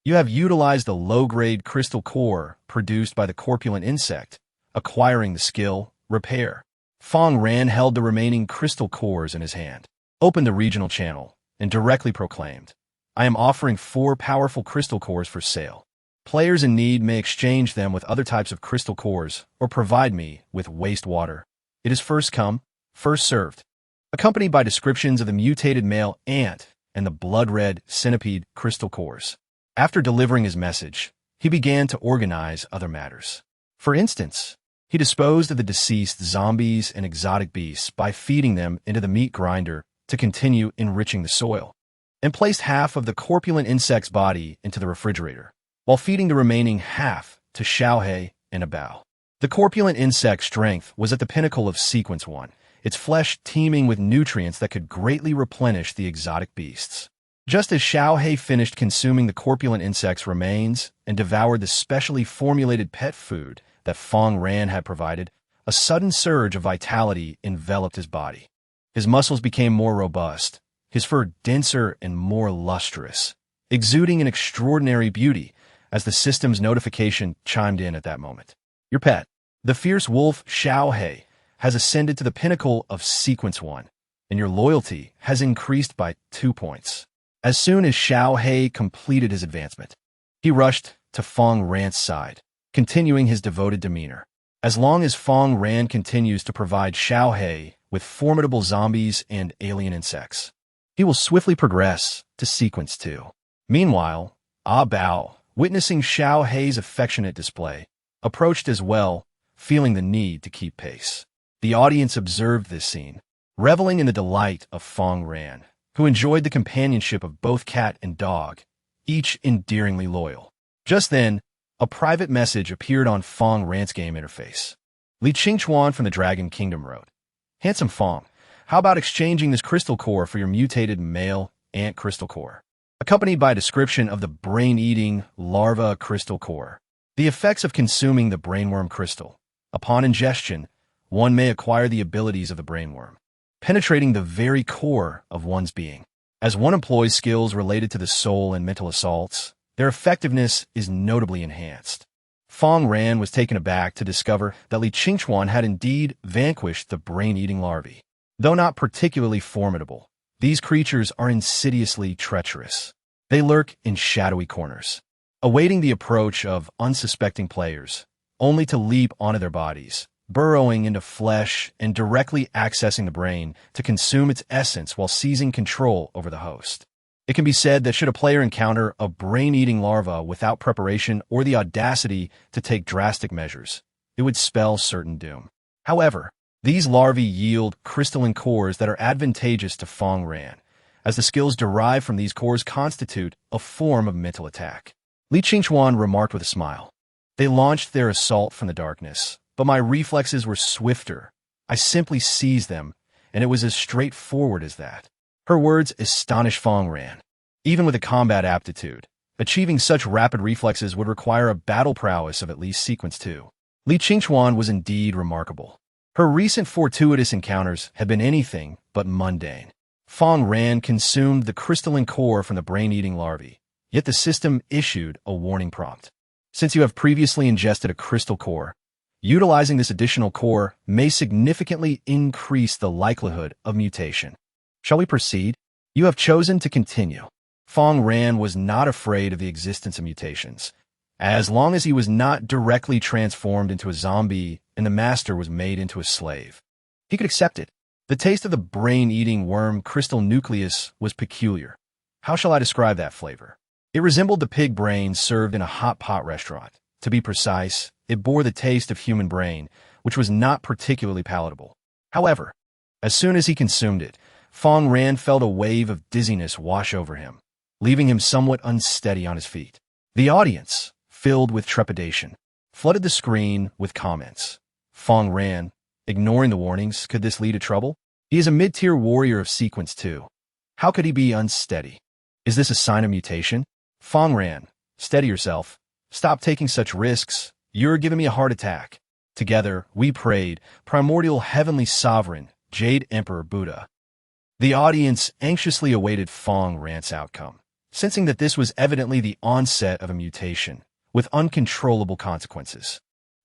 You have utilized the low-grade crystal core produced by the corpulent insect, acquiring the skill Repair. Fang Ran held the remaining crystal cores in his hand, opened the regional channel, and directly proclaimed, "I am offering 4 powerful crystal cores for sale. Players in need may exchange them with other types of crystal cores or provide me with wastewater. It is first come, first served." Accompanied by descriptions of the mutated male ant and the blood-red centipede crystal cores. After delivering his message, he began to organize other matters. For instance, he disposed of the deceased zombies and exotic beasts by feeding them into the meat grinder to continue enriching the soil, and placed half of the corpulent insect's body into the refrigerator, while feeding the remaining half to Xiaohei and Abao. The corpulent insect's strength was at the pinnacle of Sequence 1, its flesh teeming with nutrients that could greatly replenish the exotic beasts. Just as Xiaohei finished consuming the corpulent insect's remains and devoured the specially formulated pet food that Fang Ran had provided, a sudden surge of vitality enveloped his body. His muscles became more robust, his fur denser and more lustrous, exuding an extraordinary beauty as the system's notification chimed in at that moment. Your pet, the fierce wolf Xiaohei, has ascended to the pinnacle of Sequence 1, and your loyalty has increased by 2 points. As soon as Xiaohei completed his advancement, he rushed to Fang Ran's side, continuing his devoted demeanor. As long as Fang Ran continues to provide Xiaohei with formidable zombies and alien insects, he will swiftly progress to Sequence 2. Meanwhile, Bao, witnessing Xiaohei's affectionate display, approached as well, feeling the need to keep pace. The audience observed this scene, reveling in the delight of Fang Ran, who enjoyed the companionship of both cat and dog, each endearingly loyal. Just then, a private message appeared on Fang Ran's game interface. Li Qingchuan from the Dragon Kingdom wrote, "Handsome Fang, how about exchanging this crystal core for your mutated male ant crystal core?" Accompanied by a description of the brain-eating larva crystal core. The effects of consuming the brainworm crystal. Upon ingestion, one may acquire the abilities of the brainworm, penetrating the very core of one's being. As one employs skills related to the soul and mental assaults, their effectiveness is notably enhanced. Fang Ran was taken aback to discover that Li Qingchuan had indeed vanquished the brain-eating larvae. Though not particularly formidable, these creatures are insidiously treacherous. They lurk in shadowy corners, awaiting the approach of unsuspecting players, only to leap onto their bodies, burrowing into flesh and directly accessing the brain to consume its essence while seizing control over the host. It can be said that should a player encounter a brain-eating larva without preparation or the audacity to take drastic measures, it would spell certain doom. However, these larvae yield crystalline cores that are advantageous to Fang Ran, as the skills derived from these cores constitute a form of mental attack. Li Qingchuan remarked with a smile, "They launched their assault from the darkness, but my reflexes were swifter. I simply seized them, and it was as straightforward as that." Her words astonished Fang Ran. Even with a combat aptitude, achieving such rapid reflexes would require a battle prowess of at least Sequence 2. Li Qingchuan was indeed remarkable. Her recent fortuitous encounters had been anything but mundane. Fang Ran consumed the crystalline core from the brain-eating larvae, yet the system issued a warning prompt. Since you have previously ingested a crystal core, utilizing this additional core may significantly increase the likelihood of mutation. Shall we proceed? You have chosen to continue. Fang Ran was not afraid of the existence of mutations, as long as he was not directly transformed into a zombie and the master was made into a slave. He could accept it. The taste of the brain-eating worm crystal nucleus was peculiar. How shall I describe that flavor? It resembled the pig brain served in a hot pot restaurant. To be precise, it bore the taste of human brain, which was not particularly palatable. However, as soon as he consumed it, Fang Ran felt a wave of dizziness wash over him, leaving him somewhat unsteady on his feet. The audience, filled with trepidation, flooded the screen with comments. Fang Ran, ignoring the warnings, could this lead to trouble? He is a mid-tier warrior of sequence 2. How could he be unsteady? Is this a sign of mutation? Fang Ran, steady yourself. Stop taking such risks. You're giving me a heart attack. Together, we prayed, primordial heavenly sovereign, Jade Emperor Buddha. The audience anxiously awaited Fang Ran's outcome, sensing that this was evidently the onset of a mutation, with uncontrollable consequences.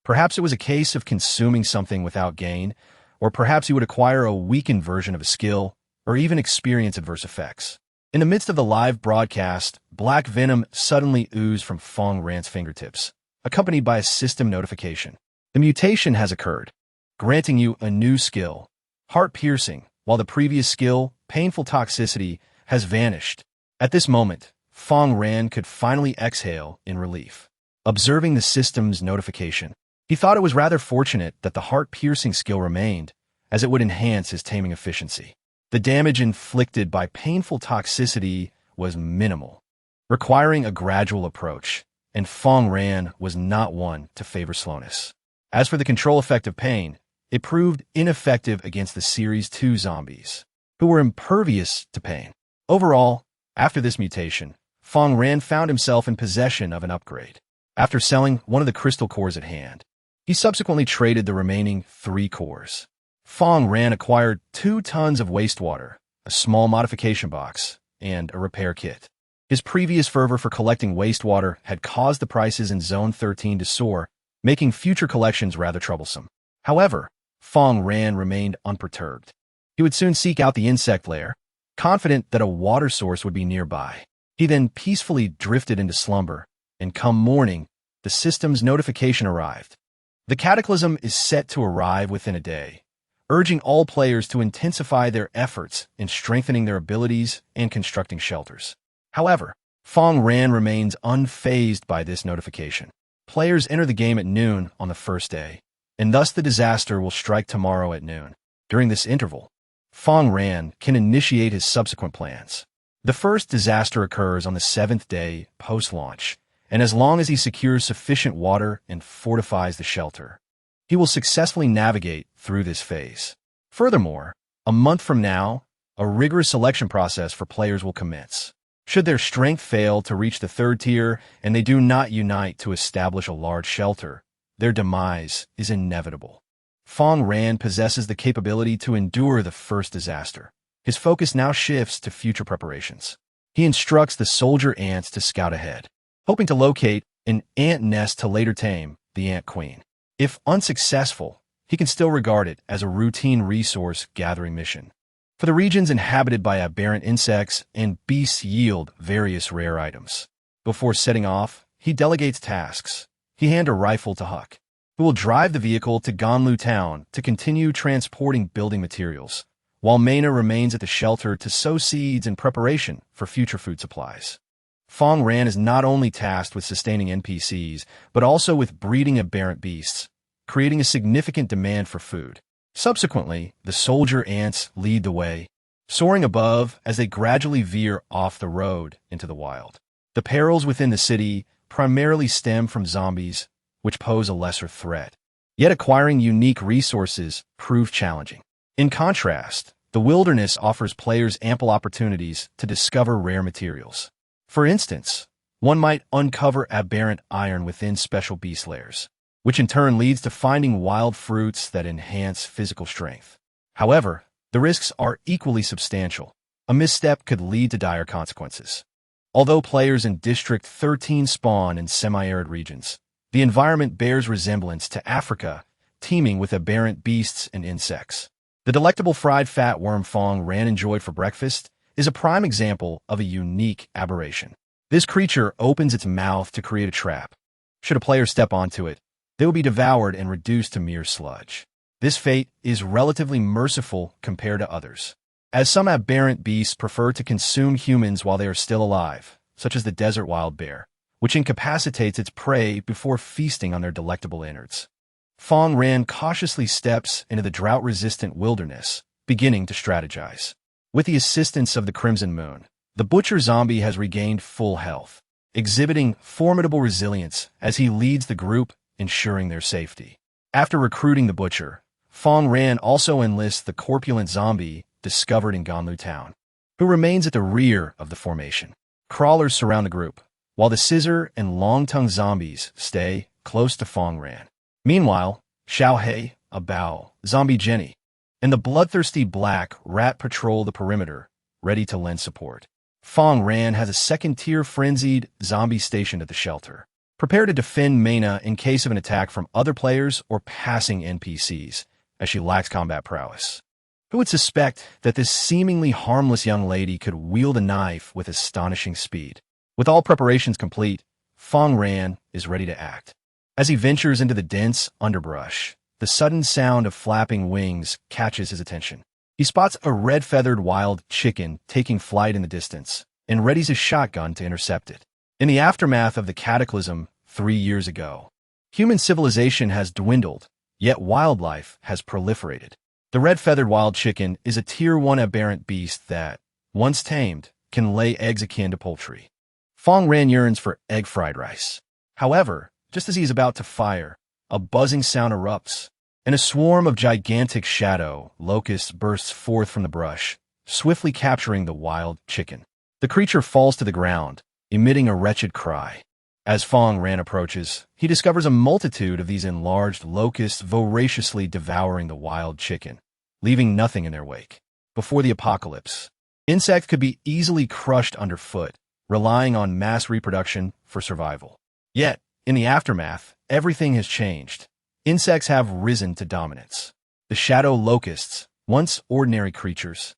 Perhaps it was a case of consuming something without gain, or perhaps he would acquire a weakened version of a skill, or even experience adverse effects. In the midst of the live broadcast, black venom suddenly oozed from Fang Ran's fingertips, accompanied by a system notification. The mutation has occurred, granting you a new skill, heart-piercing, while the previous skill, painful toxicity, has vanished. At this moment, Fang Ran could finally exhale in relief. Observing the system's notification, he thought it was rather fortunate that the heart-piercing skill remained, as it would enhance his taming efficiency. The damage inflicted by painful toxicity was minimal, requiring a gradual approach, and Fang Ran was not one to favor slowness. As for the control effect of pain, it proved ineffective against the Series 2 zombies, who were impervious to pain. Overall, after this mutation, Fang Ran found himself in possession of an upgrade. After selling one of the crystal cores at hand, he subsequently traded the remaining 3 cores. Fang Ran acquired 2 tons of wastewater, a small modification box, and a repair kit. His previous fervor for collecting wastewater had caused the prices in Zone 13 to soar, making future collections rather troublesome. However, Fang Ran remained unperturbed. He would soon seek out the insect lair, confident that a water source would be nearby. He then peacefully drifted into slumber, and come morning, the system's notification arrived. The cataclysm is set to arrive within a day, urging all players to intensify their efforts in strengthening their abilities and constructing shelters. However, Fang Ran remains unfazed by this notification. Players enter the game at noon on the first day, and thus the disaster will strike tomorrow at noon. During this interval, Fang Ran can initiate his subsequent plans. The first disaster occurs on the 7th day post-launch, and as long as he secures sufficient water and fortifies the shelter, he will successfully navigate through this phase. Furthermore, a month from now, a rigorous selection process for players will commence. Should their strength fail to reach the 3rd tier and they do not unite to establish a large shelter, their demise is inevitable. Fang Ran possesses the capability to endure the first disaster. His focus now shifts to future preparations. He instructs the soldier ants to scout ahead, hoping to locate an ant nest to later tame the ant queen. If unsuccessful, he can still regard it as a routine resource-gathering mission. For the regions inhabited by aberrant insects and beasts yield various rare items. Before setting off, he delegates tasks. He hands a rifle to Huck, who will drive the vehicle to Ganlu Town to continue transporting building materials, while Maina remains at the shelter to sow seeds in preparation for future food supplies. Fang Ran is not only tasked with sustaining NPCs, but also with breeding aberrant beasts, creating a significant demand for food. Subsequently, the soldier ants lead the way, soaring above as they gradually veer off the road into the wild. The perils within the city primarily stem from zombies, which pose a lesser threat. Yet acquiring unique resources prove challenging. In contrast, the wilderness offers players ample opportunities to discover rare materials. For instance, one might uncover aberrant iron within special beast lairs, which in turn leads to finding wild fruits that enhance physical strength. However, the risks are equally substantial. A misstep could lead to dire consequences. Although players in District 13 spawn in semi-arid regions, the environment bears resemblance to Africa, teeming with aberrant beasts and insects. The delectable fried fat worm Fang Ran enjoyed for breakfast is a prime example of a unique aberration. This creature opens its mouth to create a trap. Should a player step onto it, they will be devoured and reduced to mere sludge. This fate is relatively merciful compared to others, as some aberrant beasts prefer to consume humans while they are still alive, such as the desert wild bear, which incapacitates its prey before feasting on their delectable innards. Fang Ran cautiously steps into the drought-resistant wilderness, beginning to strategize. With the assistance of the Crimson Moon, the butcher zombie has regained full health, exhibiting formidable resilience as he leads the group, ensuring their safety. After recruiting the butcher, Fang Ran also enlists the corpulent zombie discovered in Ganlu Town, who remains at the rear of the formation. Crawlers surround the group, while the scissor and long-tongued zombies stay close to Fang Ran. Meanwhile, Xiaohei, a Bao, zombie Jenny, and the bloodthirsty black rat patrol the perimeter, ready to lend support. Fang Ran has a second-tier frenzied zombie stationed at the shelter, prepared to defend Mena in case of an attack from other players or passing NPCs, as she lacks combat prowess. Who would suspect that this seemingly harmless young lady could wield a knife with astonishing speed? With all preparations complete, Fang Ran is ready to act. As he ventures into the dense underbrush, the sudden sound of flapping wings catches his attention. He spots a red-feathered wild chicken taking flight in the distance and readies his shotgun to intercept it. In the aftermath of the cataclysm 3 years ago, human civilization has dwindled, yet wildlife has proliferated. The red-feathered wild chicken is a Tier 1 aberrant beast that, once tamed, can lay eggs akin to poultry. Fang Ran yearns for egg fried rice. However, just as he is about to fire, a buzzing sound erupts, and a swarm of gigantic shadow locusts bursts forth from the brush, swiftly capturing the wild chicken. The creature falls to the ground, emitting a wretched cry. As Fang Ran approaches, he discovers a multitude of these enlarged locusts voraciously devouring the wild chicken, leaving nothing in their wake. Before the apocalypse, insects could be easily crushed underfoot, relying on mass reproduction for survival. Yet, in the aftermath, everything has changed. Insects have risen to dominance. The shadow locusts, once ordinary creatures,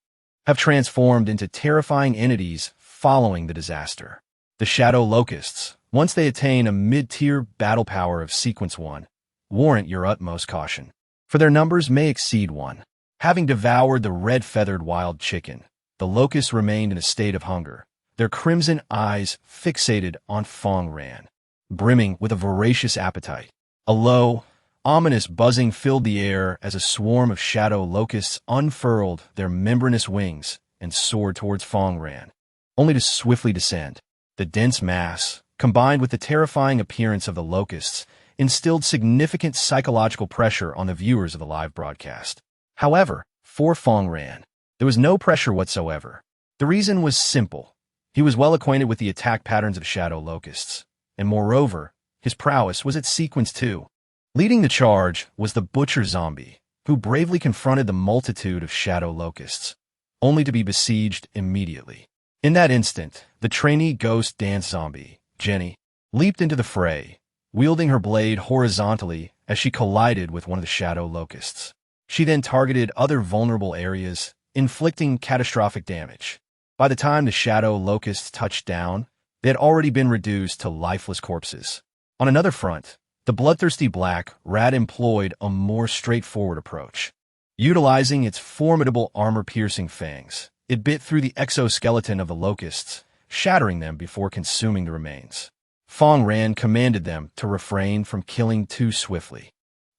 have transformed into terrifying entities following the disaster. The shadow locusts, once they attain a mid-tier battle power of Sequence 1, warrant your utmost caution, for their numbers may exceed 1. Having devoured the red-feathered wild chicken, the locusts remained in a state of hunger, their crimson eyes fixated on Fang Ran, brimming with a voracious appetite. A low, ominous buzzing filled the air as a swarm of shadow locusts unfurled their membranous wings and soared towards Fang Ran, only to swiftly descend. The dense mass, combined with the terrifying appearance of the locusts, instilled significant psychological pressure on the viewers of the live broadcast. However, for Fang Ran, there was no pressure whatsoever. The reason was simple. He was well acquainted with the attack patterns of shadow locusts, and moreover, his prowess was at Sequence 2. Leading the charge was the butcher zombie, who bravely confronted the multitude of shadow locusts, only to be besieged immediately. In that instant, the trainee ghost dance zombie, Jenny, leaped into the fray, wielding her blade horizontally as she collided with one of the shadow locusts. She then targeted other vulnerable areas, inflicting catastrophic damage. By the time the shadow locusts touched down, they had already been reduced to lifeless corpses. On another front, the bloodthirsty black rat employed a more straightforward approach. Utilizing its formidable armor-piercing fangs, it bit through the exoskeleton of the locusts, shattering them before consuming the remains. Fang Ran commanded them to refrain from killing too swiftly,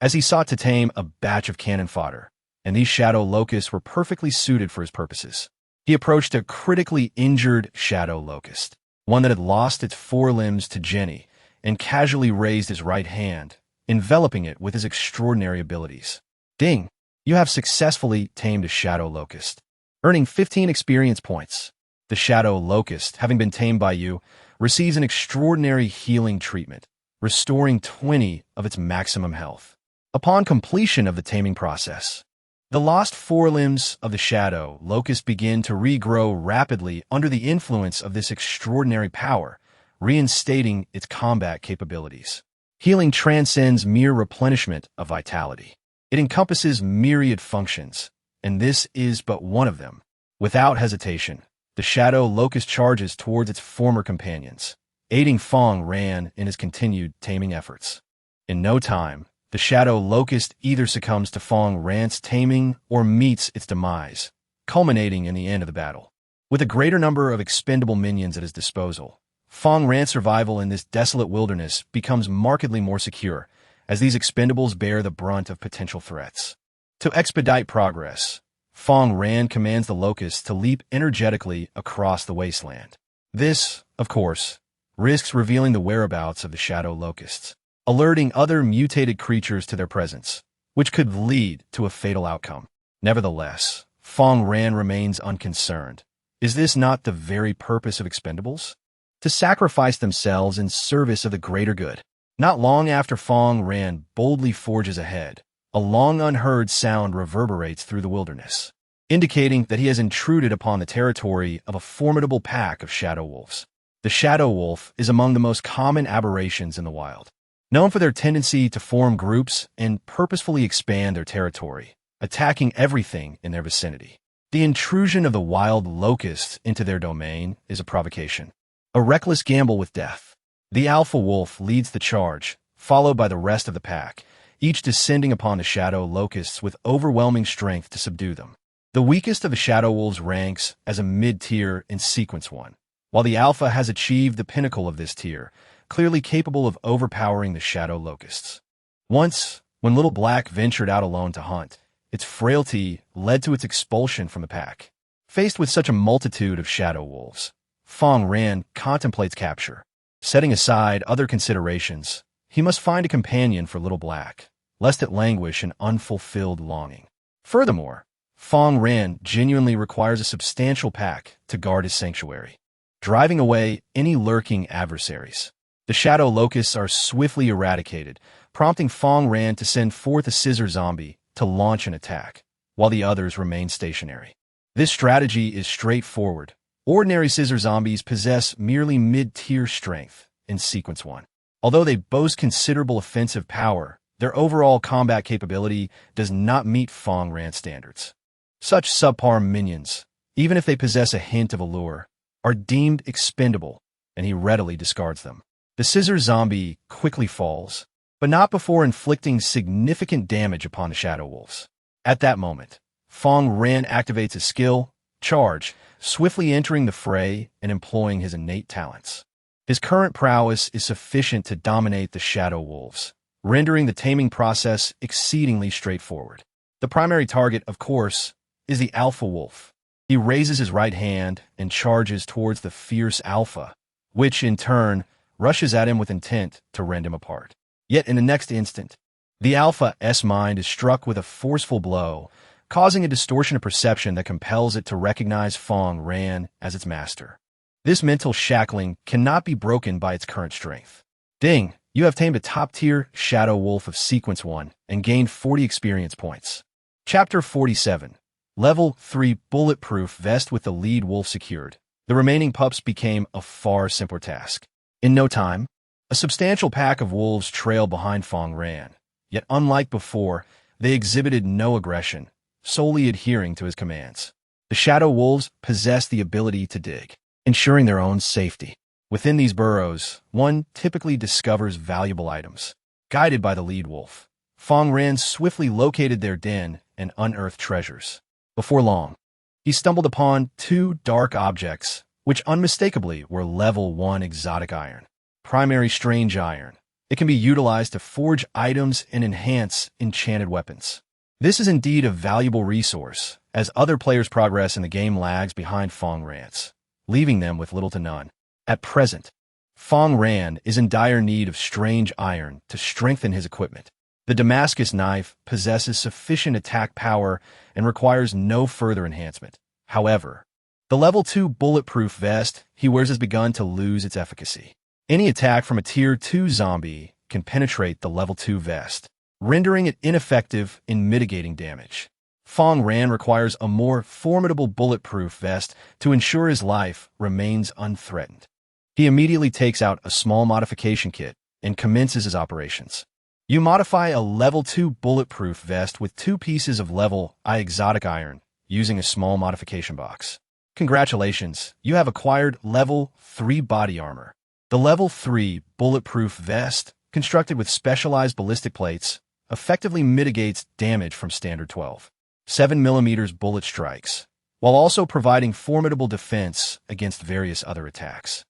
as he sought to tame a batch of cannon fodder, and these shadow locusts were perfectly suited for his purposes. He approached a critically injured shadow locust, one that had lost its forelimbs to Jenny, and casually raised his right hand, enveloping it with his extraordinary abilities. Ding! You have successfully tamed a shadow locust, earning 15 experience points. The shadow locust, having been tamed by you, receives an extraordinary healing treatment, restoring 20 of its maximum health. Upon completion of the taming process, The lost forelimbs of the Shadow Locust begin to regrow rapidly under the influence of this extraordinary power, reinstating its combat capabilities. Healing transcends mere replenishment of vitality. It encompasses myriad functions, and this is but one of them. Without hesitation, the Shadow Locust charges towards its former companions, aiding Fang Ran in his continued taming efforts. In no time, the Shadow Locust either succumbs to Fang Ran's taming or meets its demise, culminating in the end of the battle. With a greater number of expendable minions at his disposal, Fang Ran's survival in this desolate wilderness becomes markedly more secure, as these expendables bear the brunt of potential threats. To expedite progress, Fang Ran commands the Locusts to leap energetically across the wasteland. This, of course, risks revealing the whereabouts of the Shadow Locusts, alerting other mutated creatures to their presence, which could lead to a fatal outcome. Nevertheless, Fang Ran remains unconcerned. Is this not the very purpose of expendables? To sacrifice themselves in service of the greater good. Not long after Fang Ran boldly forges ahead, a long unheard sound reverberates through the wilderness, indicating that he has intruded upon the territory of a formidable pack of shadow wolves. The shadow wolf is among the most common aberrations in the wild, known for their tendency to form groups and purposefully expand their territory, attacking everything in their vicinity. The intrusion of the wild locusts into their domain is a provocation, a reckless gamble with death. The alpha wolf leads the charge, followed by the rest of the pack, each descending upon the shadow locusts with overwhelming strength to subdue them. The weakest of the shadow wolves ranks as a mid-tier in Sequence 1, while the alpha has achieved the pinnacle of this tier, clearly capable of overpowering the shadow locusts. Once, when Little Black ventured out alone to hunt, its frailty led to its expulsion from the pack. Faced with such a multitude of shadow wolves, Fang Ran contemplates capture. Setting aside other considerations, he must find a companion for Little Black, lest it languish in unfulfilled longing. Furthermore, Fang Ran genuinely requires a substantial pack to guard his sanctuary, driving away any lurking adversaries. The shadow locusts are swiftly eradicated, prompting Fang Ran to send forth a scissor zombie to launch an attack, while the others remain stationary. This strategy is straightforward. Ordinary scissor zombies possess merely mid-tier strength in Sequence 1. Although they boast considerable offensive power, their overall combat capability does not meet Fang Ran's standards. Such subpar minions, even if they possess a hint of allure, are deemed expendable, and he readily discards them. The scissor zombie quickly falls, but not before inflicting significant damage upon the shadow wolves. At that moment, Fang Ran activates his skill, Charge, swiftly entering the fray and employing his innate talents. His current prowess is sufficient to dominate the shadow wolves, rendering the taming process exceedingly straightforward. The primary target, of course, is the alpha wolf. He raises his right hand and charges towards the fierce alpha, which, in turn, rushes at him with intent to rend him apart. Yet in the next instant, the alpha's mind is struck with a forceful blow, causing a distortion of perception that compels it to recognize Fang Ran as its master. This mental shackling cannot be broken by its current strength. Ding! You have tamed a top-tier shadow wolf of Sequence 1 and gained 40 experience points. Chapter 47. Level 3 Bulletproof Vest with the lead wolf secured. The remaining pups became a far simpler task. In no time, a substantial pack of wolves trailed behind Fang Ran, yet unlike before, they exhibited no aggression, solely adhering to his commands. The shadow wolves possess the ability to dig, ensuring their own safety. Within these burrows, one typically discovers valuable items. Guided by the lead wolf, Fang Ran swiftly located their den and unearthed treasures. Before long, he stumbled upon two dark objects, which unmistakably were level 1 exotic iron. Primary strange iron. It can be utilized to forge items and enhance enchanted weapons. This is indeed a valuable resource, as other players' progress in the game lags behind Fang Ran's, leaving them with little to none. At present, Fang Ran is in dire need of strange iron to strengthen his equipment. The Damascus knife possesses sufficient attack power and requires no further enhancement. However, the level 2 bulletproof vest he wears has begun to lose its efficacy. Any attack from a tier 2 zombie can penetrate the level 2 vest, rendering it ineffective in mitigating damage. Fang Ran requires a more formidable bulletproof vest to ensure his life remains unthreatened. He immediately takes out a small modification kit and commences his operations. You modify a level 2 bulletproof vest with 2 pieces of level I exotic iron using a small modification box. Congratulations, you have acquired level 3 body armor. The level 3 bulletproof vest, constructed with specialized ballistic plates, effectively mitigates damage from standard 12.7mm bullet strikes, while also providing formidable defense against various other attacks.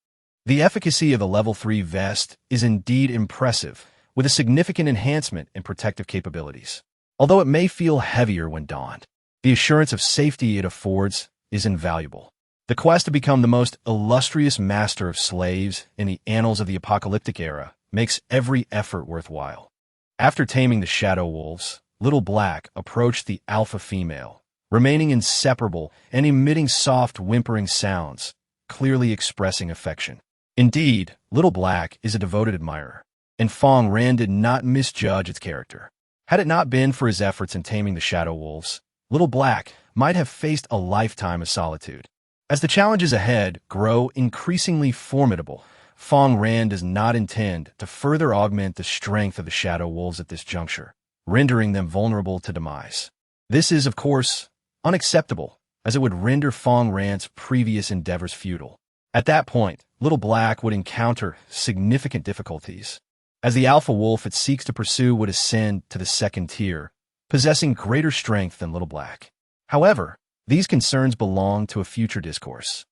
The efficacy of the level 3 vest is indeed impressive, with a significant enhancement in protective capabilities. Although it may feel heavier when donned, the assurance of safety it affords is invaluable. The quest to become the most illustrious master of slaves in the annals of the apocalyptic era makes every effort worthwhile. After taming the shadow wolves, Little Black approached the alpha female, remaining inseparable and emitting soft whimpering sounds, clearly expressing affection. Indeed, Little Black is a devoted admirer, and Fang Ran did not misjudge its character. Had it not been for his efforts in taming the shadow wolves, Little Black might have faced a lifetime of solitude. As the challenges ahead grow increasingly formidable, Fang Ran does not intend to further augment the strength of the shadow wolves at this juncture, rendering them vulnerable to demise. This is, of course, unacceptable, as it would render Fang Ran's previous endeavors futile. At that point, Little Black would encounter significant difficulties, as the alpha wolf it seeks to pursue would ascend to the second tier, possessing greater strength than Little Black. However, these concerns belong to a future discourse.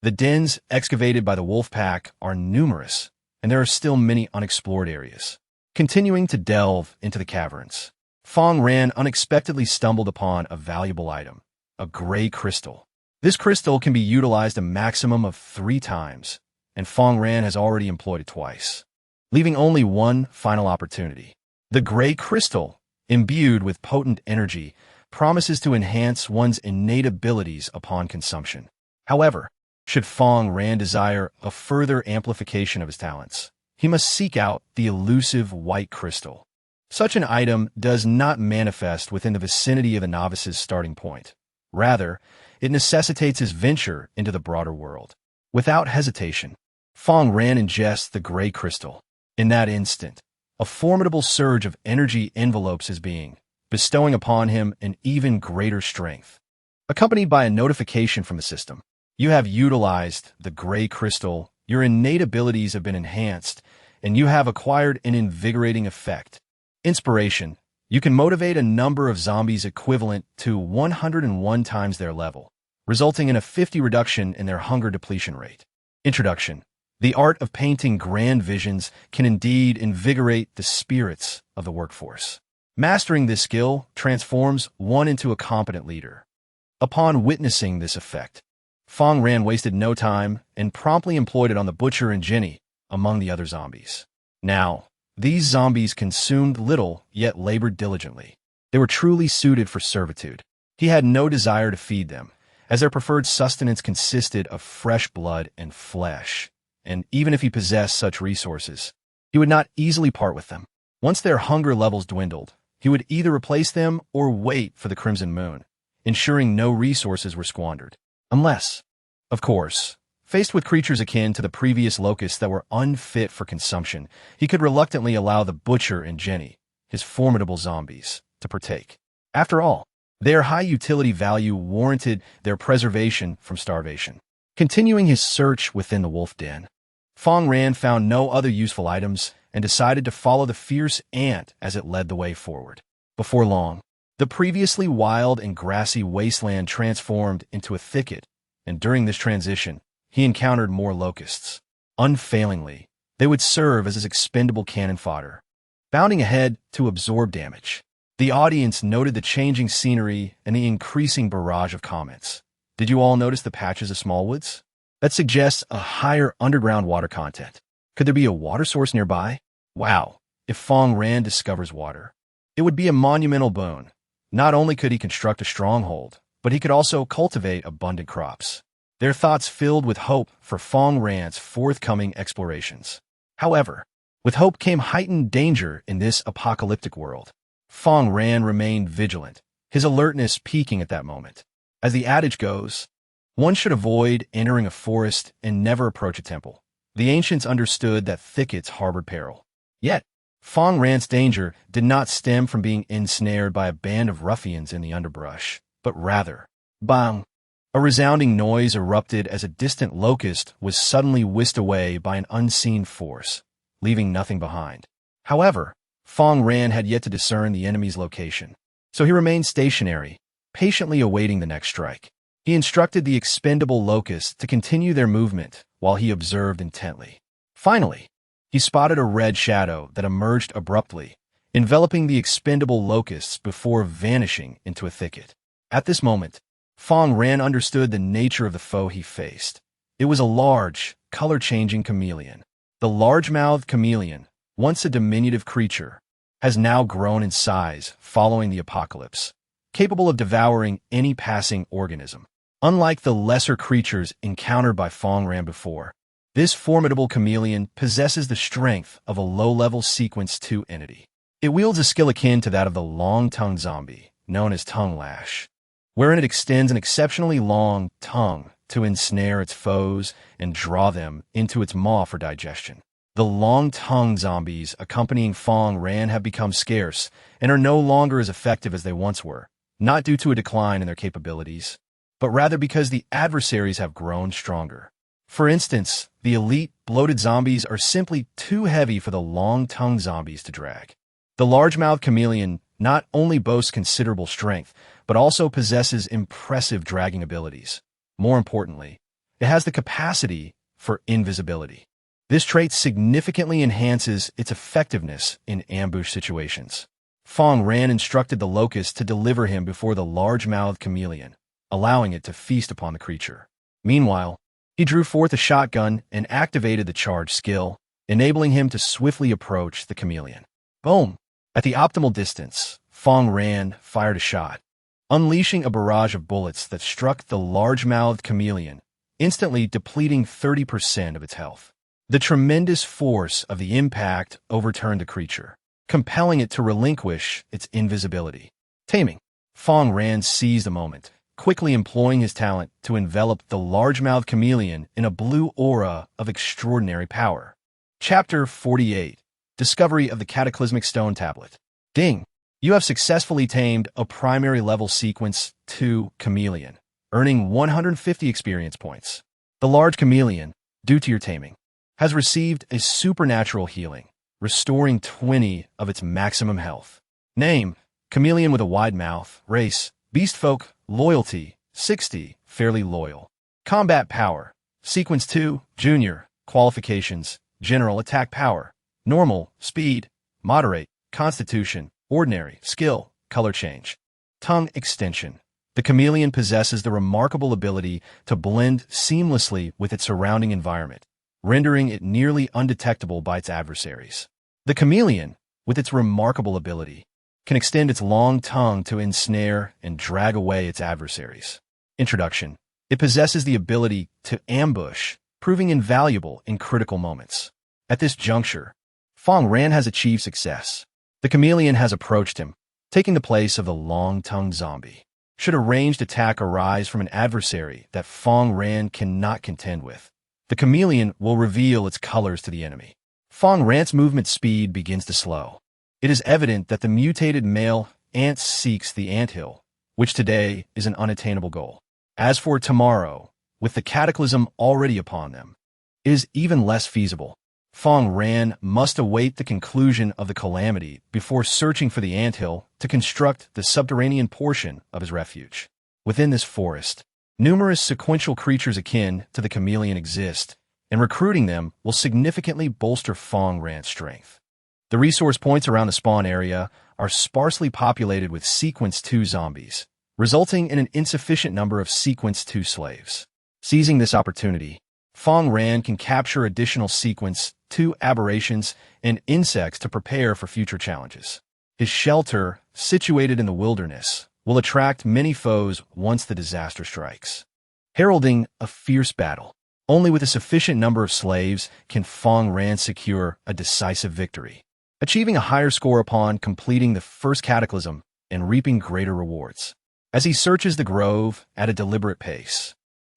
The dens excavated by the wolf pack are numerous, and there are still many unexplored areas. Continuing to delve into the caverns, Fang Ran unexpectedly stumbled upon a valuable item, a gray crystal. This crystal can be utilized a maximum of 3 times, and Fang Ran has already employed it twice, leaving only one final opportunity. The gray crystal, imbued with potent energy, promises to enhance one's innate abilities upon consumption. However, should Fang Ran desire a further amplification of his talents, he must seek out the elusive white crystal. Such an item does not manifest within the vicinity of the novice's starting point. Rather, it necessitates his venture into the broader world. Without hesitation, Fang Ran ingests the gray crystal. In that instant, a formidable surge of energy envelopes his being, bestowing upon him an even greater strength. Accompanied by a notification from the system, you have utilized the gray crystal, your innate abilities have been enhanced, and you have acquired an invigorating effect. Inspiration. You can motivate a number of zombies equivalent to 101 times their level, resulting in a 50 reduction in their hunger depletion rate. Introduction. The art of painting grand visions can indeed invigorate the spirits of the workforce. Mastering this skill transforms one into a competent leader. Upon witnessing this effect, Fang Ran wasted no time and promptly employed it on the butcher and Jenny, among the other zombies. Now, these zombies consumed little, yet labored diligently. They were truly suited for servitude. He had no desire to feed them, as their preferred sustenance consisted of fresh blood and flesh, and even if he possessed such resources, he would not easily part with them. Once their hunger levels dwindled, he would either replace them or wait for the crimson moon, ensuring no resources were squandered. Unless, of course, faced with creatures akin to the previous locusts that were unfit for consumption, he could reluctantly allow the butcher and Jenny, his formidable zombies, to partake. After all, their high utility value warranted their preservation from starvation. Continuing his search within the wolf den, Fang Ran found no other useful items and decided to follow the fierce ant as it led the way forward. Before long, the previously wild and grassy wasteland transformed into a thicket, and during this transition, he encountered more locusts. Unfailingly, they would serve as his expendable cannon fodder. Bounding ahead to absorb damage, the audience noted the changing scenery and the increasing barrage of comments. Did you all notice the patches of smallwoods? That suggests a higher underground water content. Could there be a water source nearby? Wow, if Fang Ran discovers water, it would be a monumental boon. Not only could he construct a stronghold, but he could also cultivate abundant crops. Their thoughts filled with hope for Fang Ran's forthcoming explorations. However, with hope came heightened danger in this apocalyptic world. Fang Ran remained vigilant, his alertness peaking at that moment. As the adage goes, one should avoid entering a forest and never approach a temple. The ancients understood that thickets harbored peril. Yet, Fang Ran's danger did not stem from being ensnared by a band of ruffians in the underbrush, but rather, bang! A resounding noise erupted as a distant locust was suddenly whisked away by an unseen force, leaving nothing behind. However, Fang Ran had yet to discern the enemy's location, so he remained stationary, patiently awaiting the next strike. He instructed the expendable locusts to continue their movement while he observed intently. Finally, he spotted a red shadow that emerged abruptly, enveloping the expendable locusts before vanishing into a thicket. At this moment, Fang Ran understood the nature of the foe he faced. It was a large, color-changing chameleon. The large-mouthed chameleon, once a diminutive creature, has now grown in size following the apocalypse, capable of devouring any passing organism. Unlike the lesser creatures encountered by Fang Ran before, this formidable chameleon possesses the strength of a low-level Sequence 2 entity. It wields a skill akin to that of the long-tongued zombie, known as tongue lash, wherein it extends an exceptionally long tongue to ensnare its foes and draw them into its maw for digestion. The long-tongued zombies accompanying Fang Ran have become scarce and are no longer as effective as they once were, not due to a decline in their capabilities, but rather because the adversaries have grown stronger. For instance, the elite, bloated zombies are simply too heavy for the long-tongued zombies to drag. The large-mouthed chameleon not only boasts considerable strength, but also possesses impressive dragging abilities. More importantly, it has the capacity for invisibility. This trait significantly enhances its effectiveness in ambush situations. Fang Ran instructed the locust to deliver him before the large-mouthed chameleon, allowing it to feast upon the creature. Meanwhile, he drew forth a shotgun and activated the charge skill, enabling him to swiftly approach the chameleon. Boom! At the optimal distance, Fang Ran fired a shot, unleashing a barrage of bullets that struck the large-mouthed chameleon, instantly depleting 30% of its health. The tremendous force of the impact overturned the creature, compelling it to relinquish its invisibility. Taming. Fang Ran seized the moment, quickly employing his talent to envelop the large-mouthed chameleon in a blue aura of extraordinary power. Chapter 48. Discovery of the Cataclysmic Stone Tablet. Ding! You have successfully tamed a primary level Sequence 2 chameleon, earning 150 experience points. The large chameleon, due to your taming, has received a supernatural healing, restoring 20 of its maximum health. Name: chameleon with a wide mouth. Race: beast folk. Loyalty: 60, fairly loyal. Combat power: Sequence 2, Junior. Qualifications: General attack power, normal, speed, moderate, constitution, ordinary, skill, color change. Tongue extension: the chameleon possesses the remarkable ability to blend seamlessly with its surrounding environment, rendering it nearly undetectable by its adversaries. The chameleon, with its remarkable ability, can extend its long tongue to ensnare and drag away its adversaries. Introduction: it possesses the ability to ambush, proving invaluable in critical moments. At this juncture, Fang Ran has achieved success. The chameleon has approached him, taking the place of the long-tongued zombie. Should a ranged attack arise from an adversary that Fang Ran cannot contend with, the chameleon will reveal its colors to the enemy. Fang Ran's movement speed begins to slow. It is evident that the mutated male ant seeks the anthill, which today is an unattainable goal. As for tomorrow, with the cataclysm already upon them, it is even less feasible. Fang Ran must await the conclusion of the calamity before searching for the anthill to construct the subterranean portion of his refuge. Within this forest, numerous sequential creatures akin to the chameleon exist, and recruiting them will significantly bolster Fang Ran's strength. The resource points around the spawn area are sparsely populated with Sequence 2 zombies, resulting in an insufficient number of Sequence 2 slaves. Seizing this opportunity, Fang Ran can capture additional Sequence 2 aberrations and insects to prepare for future challenges. His shelter, situated in the wilderness, will attract many foes once the disaster strikes. Heralding a fierce battle. Only with a sufficient number of slaves can Fang Ran secure a decisive victory. Achieving a higher score upon completing the first cataclysm and reaping greater rewards. As he searches the grove at a deliberate pace,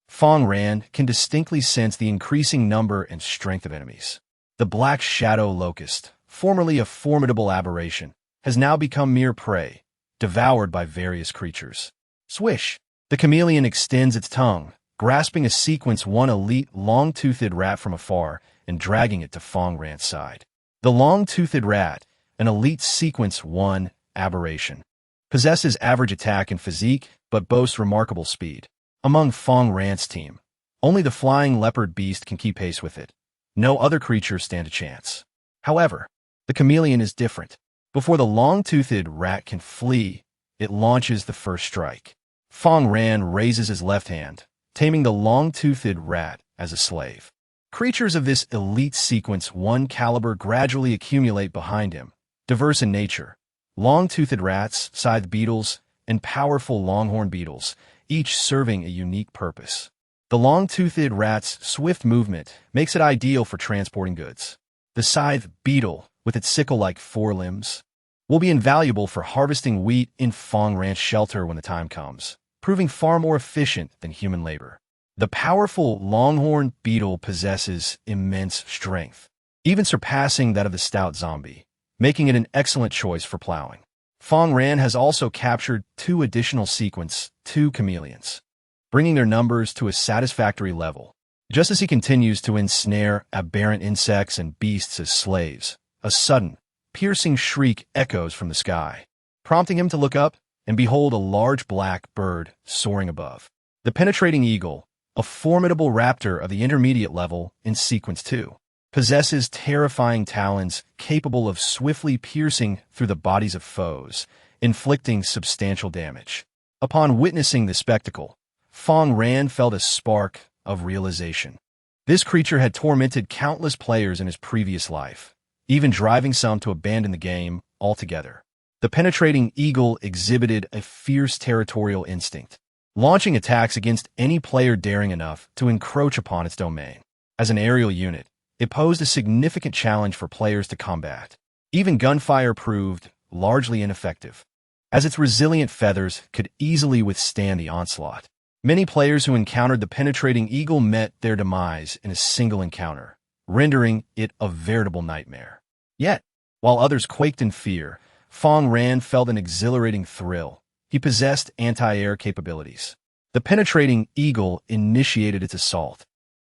Fang Ran can distinctly sense the increasing number and strength of enemies. The Black Shadow Locust, formerly a formidable aberration, has now become mere prey, devoured by various creatures. Swish! The chameleon extends its tongue, grasping a Sequence 1 elite long-toothed rat from afar and dragging it to Fang Ran's side. The long-toothed rat, an elite Sequence 1 aberration, possesses average attack and physique, but boasts remarkable speed. Among Fang Ran's team, only the flying leopard beast can keep pace with it. No other creatures stand a chance. However, the chameleon is different. Before the long-toothed rat can flee, it launches the first strike. Fang Ran raises his left hand, taming the long-toothed rat as a slave. Creatures of this elite Sequence 1 caliber gradually accumulate behind him, diverse in nature. Long-toothed rats, scythe beetles, and powerful longhorn beetles, each serving a unique purpose. The long-toothed rat's swift movement makes it ideal for transporting goods. The scythe beetle, with its sickle-like forelimbs, will be invaluable for harvesting wheat in Fang Ran's shelter when the time comes, proving far more efficient than human labor. The powerful longhorn beetle possesses immense strength, even surpassing that of the stout zombie, making it an excellent choice for plowing. Fang Ran has also captured 2 additional Sequence 2 chameleons, bringing their numbers to a satisfactory level. Just as he continues to ensnare aberrant insects and beasts as slaves, a sudden, piercing shriek echoes from the sky, prompting him to look up and behold a large black bird soaring above. The penetrating eagle, a formidable raptor of the intermediate level in Sequence 2, possesses terrifying talons capable of swiftly piercing through the bodies of foes, inflicting substantial damage. Upon witnessing the spectacle, Fang Ran felt a spark of realization. This creature had tormented countless players in his previous life, even driving some to abandon the game altogether. The penetrating eagle exhibited a fierce territorial instinct, launching attacks against any player daring enough to encroach upon its domain. As an aerial unit, it posed a significant challenge for players to combat. Even gunfire proved largely ineffective, as its resilient feathers could easily withstand the onslaught. Many players who encountered the penetrating eagle met their demise in a single encounter, rendering it a veritable nightmare. Yet, while others quaked in fear, Fang Ran felt an exhilarating thrill. He possessed anti-air capabilities. The penetrating eagle initiated its assault,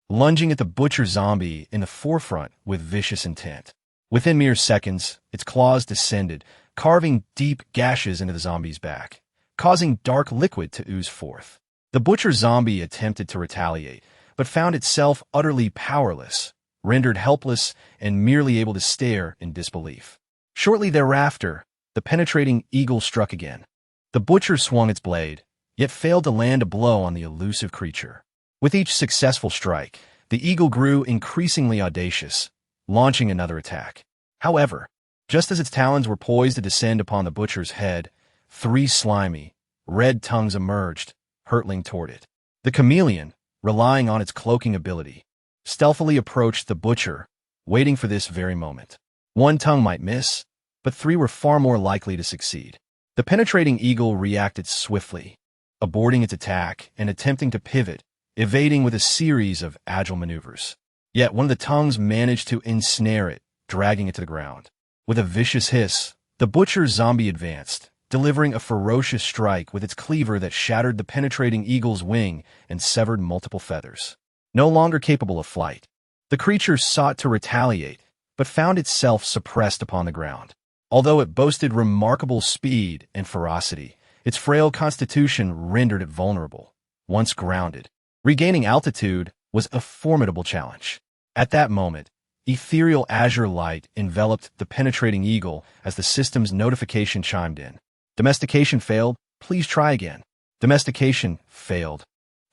lunging at the butcher zombie in the forefront with vicious intent. Within mere seconds, its claws descended, carving deep gashes into the zombie's back, causing dark liquid to ooze forth. The butcher zombie attempted to retaliate, but found itself utterly powerless, rendered helpless and merely able to stare in disbelief. Shortly thereafter, the penetrating eagle struck again. The butcher swung its blade, yet failed to land a blow on the elusive creature. With each successful strike, the eagle grew increasingly audacious, launching another attack. However, just as its talons were poised to descend upon the butcher's head, 3 slimy, red tongues emerged, hurtling toward it. The chameleon, relying on its cloaking ability, stealthily approached the butcher, waiting for this very moment. 1 tongue might miss, but 3 were far more likely to succeed. The penetrating eagle reacted swiftly, aborting its attack and attempting to pivot, evading with a series of agile maneuvers. Yet one of the tongues managed to ensnare it, dragging it to the ground. With a vicious hiss, the butcher zombie advanced, delivering a ferocious strike with its cleaver that shattered the penetrating eagle's wing and severed multiple feathers. No longer capable of flight, the creature sought to retaliate, but found itself suppressed upon the ground. Although it boasted remarkable speed and ferocity, its frail constitution rendered it vulnerable. Once grounded, regaining altitude was a formidable challenge. At that moment, ethereal azure light enveloped the penetrating eagle as the system's notification chimed in. Domestication failed. Please try again. Domestication failed.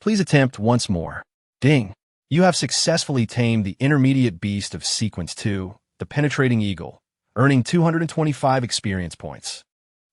Please attempt once more. Ding. You have successfully tamed the intermediate beast of Sequence 2, the penetrating eagle, earning 225 experience points.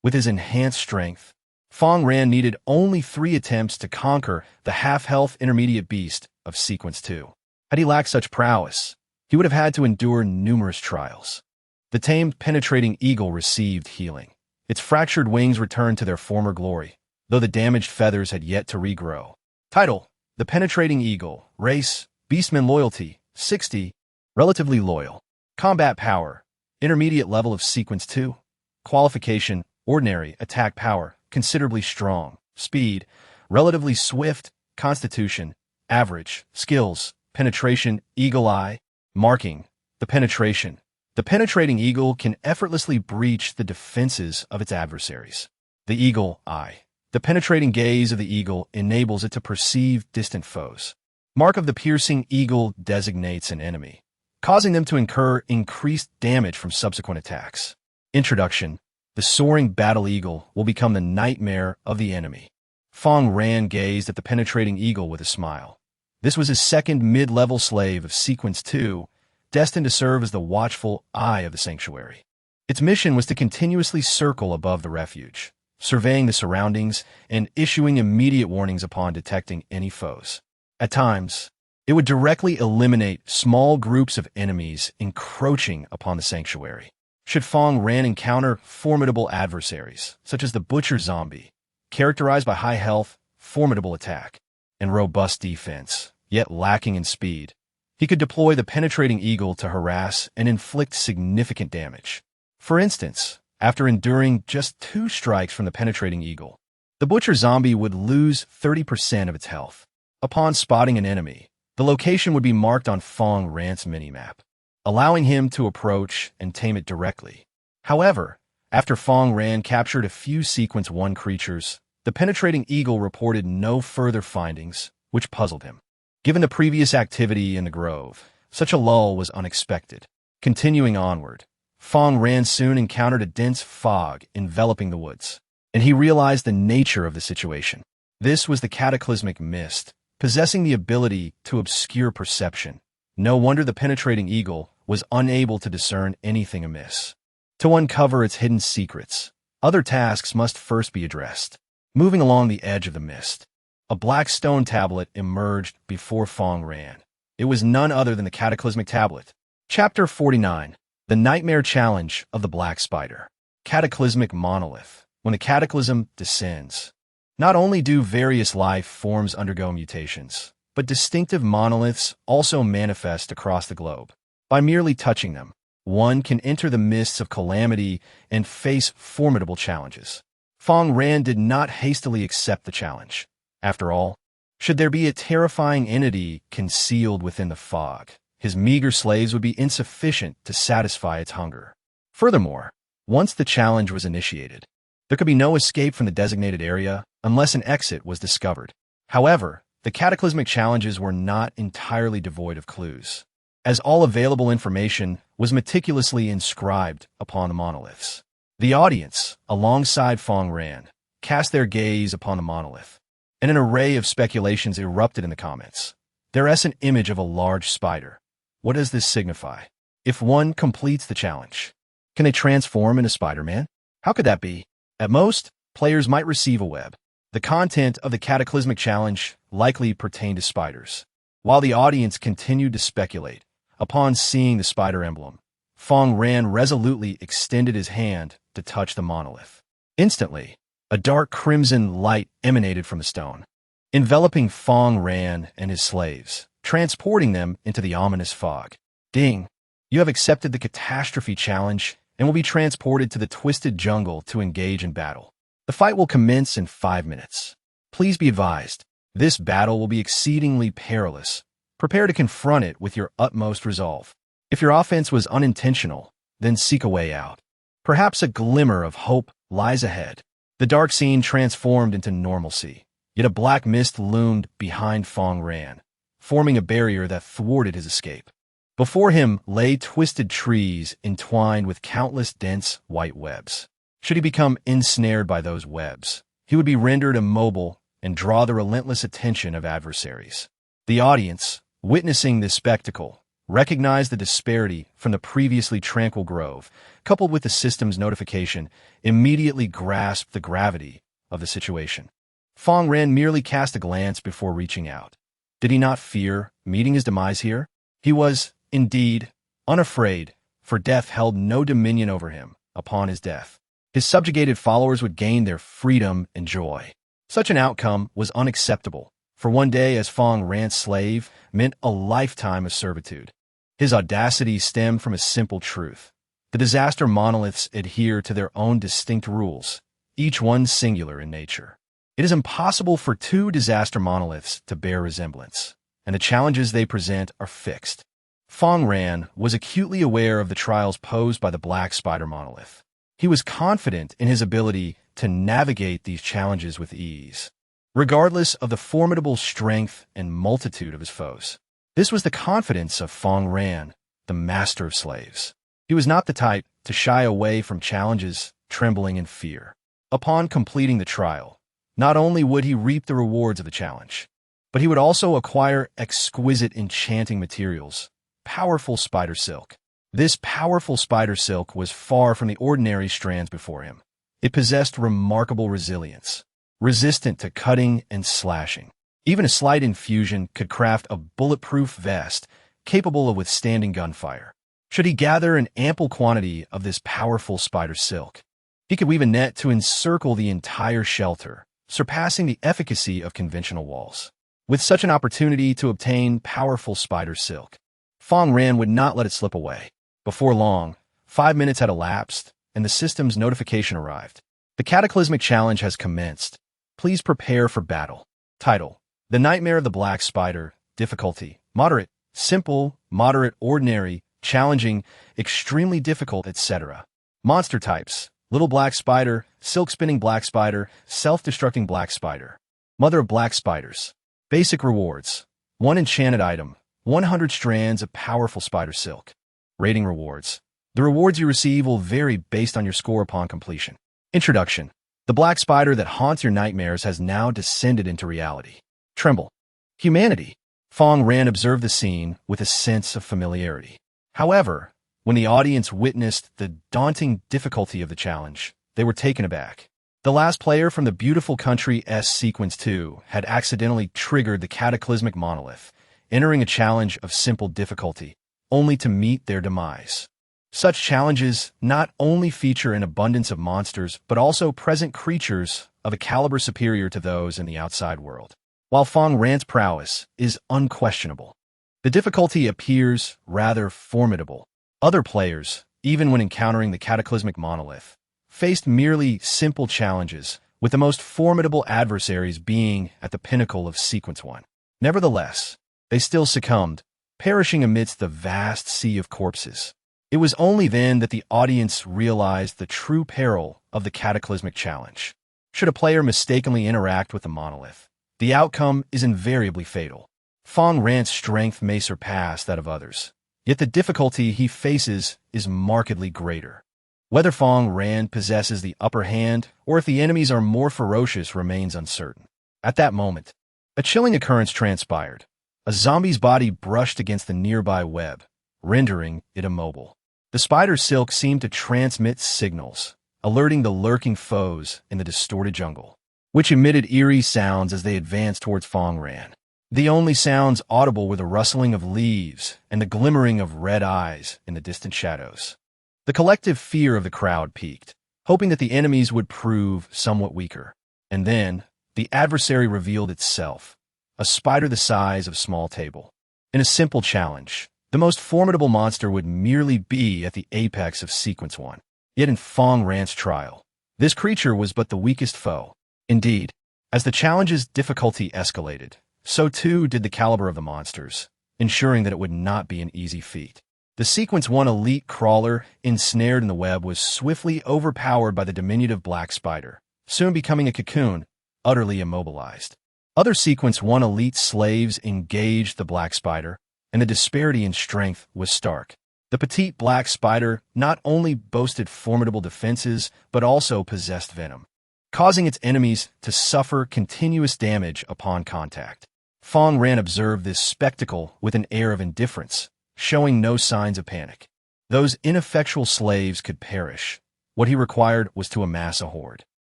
With his enhanced strength, Fang Ran needed only 3 attempts to conquer the half-health intermediate beast of Sequence 2. Had he lacked such prowess, he would have had to endure numerous trials. The tamed penetrating eagle received healing. Its fractured wings returned to their former glory, though the damaged feathers had yet to regrow. Title: The Penetrating Eagle. Race: Beastman. Loyalty: 60. Relatively loyal. Combat power: intermediate level of sequence 2. Qualification: ordinary. Attack power: considerably strong. Speed: relatively swift. Constitution: average. Skills: penetration, eagle eye. Marking: the penetration. The penetrating eagle can effortlessly breach the defenses of its adversaries. The eagle eye. The penetrating gaze of the eagle enables it to perceive distant foes. Mark of the piercing eagle designates an enemy, causing them to incur increased damage from subsequent attacks. Introduction: the soaring battle eagle will become the nightmare of the enemy. Fang Ran gazed at the penetrating eagle with a smile. This was his second mid-level slave of Sequence 2, destined to serve as the watchful eye of the sanctuary. Its mission was to continuously circle above the refuge, surveying the surroundings and issuing immediate warnings upon detecting any foes. At times, it would directly eliminate small groups of enemies encroaching upon the sanctuary. Should Fang Ran encounter formidable adversaries, such as the butcher zombie, characterized by high health, formidable attack, and robust defense, yet lacking in speed, he could deploy the penetrating eagle to harass and inflict significant damage. For instance, after enduring just 2 strikes from the penetrating eagle, the butcher zombie would lose 30% of its health. Upon spotting an enemy, the location would be marked on Fang Ran's minimap, allowing him to approach and tame it directly. However, after Fang Ran captured a few Sequence 1 creatures, the penetrating eagle reported no further findings, which puzzled him. Given the previous activity in the grove, such a lull was unexpected. Continuing onward, Fang Ran soon encountered a dense fog enveloping the woods, and he realized the nature of the situation. This was the cataclysmic mist, possessing the ability to obscure perception. No wonder the penetrating eagle was unable to discern anything amiss. To uncover its hidden secrets, other tasks must first be addressed. Moving along the edge of the mist, a black stone tablet emerged before Fang Ran. It was none other than the Cataclysmic Tablet. Chapter 49. The Nightmare Challenge of the Black Spider. Cataclysmic Monolith. When the cataclysm descends, not only do various life forms undergo mutations, but distinctive monoliths also manifest across the globe. By merely touching them, one can enter the mists of calamity and face formidable challenges. Fang Ran did not hastily accept the challenge. After all, should there be a terrifying entity concealed within the fog, his meager slaves would be insufficient to satisfy its hunger. Furthermore, once the challenge was initiated, there could be no escape from the designated area unless an exit was discovered. However, the cataclysmic challenges were not entirely devoid of clues, as all available information was meticulously inscribed upon the monoliths. The audience, alongside Fang Ran, cast their gaze upon the monolith, and an array of speculations erupted in the comments. There's an image of a large spider. What does this signify? If one completes the challenge, can they transform into Spider-Man? How could that be? At most, players might receive a web. The content of the Cataclysmic Challenge likely pertained to spiders. While the audience continued to speculate, upon seeing the spider emblem, Fang Ran resolutely extended his hand to touch the monolith. Instantly, a dark crimson light emanated from the stone, enveloping Fang Ran and his slaves, transporting them into the ominous fog. Ding! You have accepted the Catastrophe Challenge and will be transported to the Twisted Jungle to engage in battle. The fight will commence in 5 minutes. Please be advised, this battle will be exceedingly perilous. Prepare to confront it with your utmost resolve. If your offense was unintentional, then seek a way out. Perhaps a glimmer of hope lies ahead. The dark scene transformed into normalcy, yet a black mist loomed behind Fang Ran, forming a barrier that thwarted his escape. Before him lay twisted trees entwined with countless dense white webs. Should he become ensnared by those webs, he would be rendered immobile and draw the relentless attention of adversaries. The audience, witnessing this spectacle, recognized the disparity from the previously tranquil grove, coupled with the system's notification, immediately grasped the gravity of the situation. Fang Ran merely cast a glance before reaching out. Did he not fear meeting his demise here? He was, indeed, unafraid, for death held no dominion over him upon his death. His subjugated followers would gain their freedom and joy. Such an outcome was unacceptable, for one day as Fang Ran's slave meant a lifetime of servitude. His audacity stemmed from a simple truth. The disaster monoliths adhere to their own distinct rules, each one singular in nature. It is impossible for two disaster monoliths to bear resemblance, and the challenges they present are fixed. Fang Ran was acutely aware of the trials posed by the Black Spider monolith. He was confident in his ability to navigate these challenges with ease, regardless of the formidable strength and multitude of his foes. This was the confidence of Fang Ran, the master of slaves. He was not the type to shy away from challenges, trembling in fear. Upon completing the trial, not only would he reap the rewards of the challenge, but he would also acquire exquisite enchanting materials, powerful spider silk. This powerful spider silk was far from the ordinary strands before him. It possessed remarkable resilience, resistant to cutting and slashing. Even a slight infusion could craft a bulletproof vest capable of withstanding gunfire. Should he gather an ample quantity of this powerful spider silk, he could weave a net to encircle the entire shelter, surpassing the efficacy of conventional walls. With such an opportunity to obtain powerful spider silk, Fang Ran would not let it slip away. Before long, 5 minutes had elapsed, and the system's notification arrived. The Cataclysmic Challenge has commenced. Please prepare for battle. Title: The Nightmare of the Black Spider. Difficulty: Moderate, Simple, Moderate, Ordinary, Challenging, Extremely Difficult, etc. Monster Types: Little Black Spider, Silk-Spinning Black Spider, Self-Destructing Black Spider. Mother of Black Spiders. Basic Rewards: 1 enchanted item, 100 strands of powerful spider silk. Rating rewards: The rewards you receive will vary based on your score upon completion. Introduction: The black spider that haunts your nightmares has now descended into reality. Tremble. Humanity. Fang Ran observed the scene with a sense of familiarity. However, when the audience witnessed the daunting difficulty of the challenge, they were taken aback. The last player from the beautiful country S Sequence 2 had accidentally triggered the Cataclysmic Monolith, entering a challenge of simple difficulty, only to meet their demise. Such challenges not only feature an abundance of monsters, but also present creatures of a caliber superior to those in the outside world. While Fang Ran's prowess is unquestionable, the difficulty appears rather formidable. Other players, even when encountering the Cataclysmic Monolith, faced merely simple challenges, with the most formidable adversaries being at the pinnacle of Sequence 1. Nevertheless, they still succumbed, perishing amidst the vast sea of corpses. It was only then that the audience realized the true peril of the Cataclysmic Challenge. Should a player mistakenly interact with the monolith, the outcome is invariably fatal. Fang Ran's strength may surpass that of others, yet the difficulty he faces is markedly greater. Whether Fang Ran possesses the upper hand or if the enemies are more ferocious remains uncertain. At that moment, a chilling occurrence transpired. A zombie's body brushed against the nearby web, rendering it immobile. The spider silk seemed to transmit signals, alerting the lurking foes in the distorted jungle, which emitted eerie sounds as they advanced towards Fang Ran. The only sounds audible were the rustling of leaves and the glimmering of red eyes in the distant shadows. The collective fear of the crowd peaked, hoping that the enemies would prove somewhat weaker. And then, the adversary revealed itself. A spider the size of a small table. In a simple challenge, the most formidable monster would merely be at the apex of Sequence 1. Yet in Fang Ran's trial, this creature was but the weakest foe. Indeed, as the challenge's difficulty escalated, so too did the caliber of the monsters, ensuring that it would not be an easy feat. The Sequence 1 elite crawler ensnared in the web was swiftly overpowered by the diminutive black spider, soon becoming a cocoon, utterly immobilized. Other Sequence 1 elite slaves engaged the black spider, and the disparity in strength was stark. The petite black spider not only boasted formidable defenses, but also possessed venom, causing its enemies to suffer continuous damage upon contact. Fang Ran observed this spectacle with an air of indifference, showing no signs of panic. Those ineffectual slaves could perish. What he required was to amass a horde.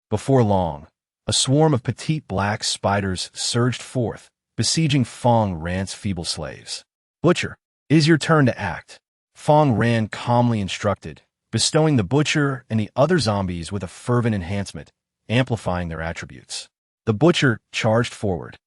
Before long, a swarm of petite black spiders surged forth, besieging Fang Ran's feeble slaves. Butcher, it is your turn to act. Fang Ran calmly instructed, bestowing the butcher and the other zombies with a fervent enhancement, amplifying their attributes. The butcher charged forward,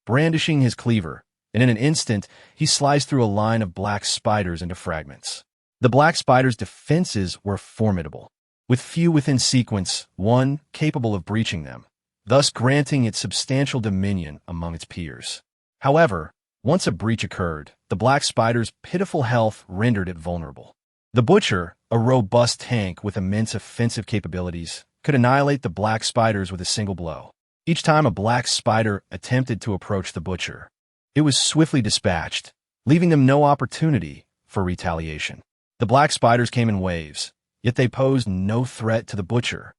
brandishing his cleaver, and in an instant, he sliced through a line of black spiders into fragments. The black spiders' defenses were formidable, with few within sequence, one capable of breaching them, thus granting it substantial dominion among its peers. However, once a breach occurred, the black spider's pitiful health rendered it vulnerable. The butcher, a robust tank with immense offensive capabilities, could annihilate the black spiders with a single blow. Each time a black spider attempted to approach the butcher, it was swiftly dispatched, leaving them no opportunity for retaliation. The black spiders came in waves, yet they posed no threat to the butcher,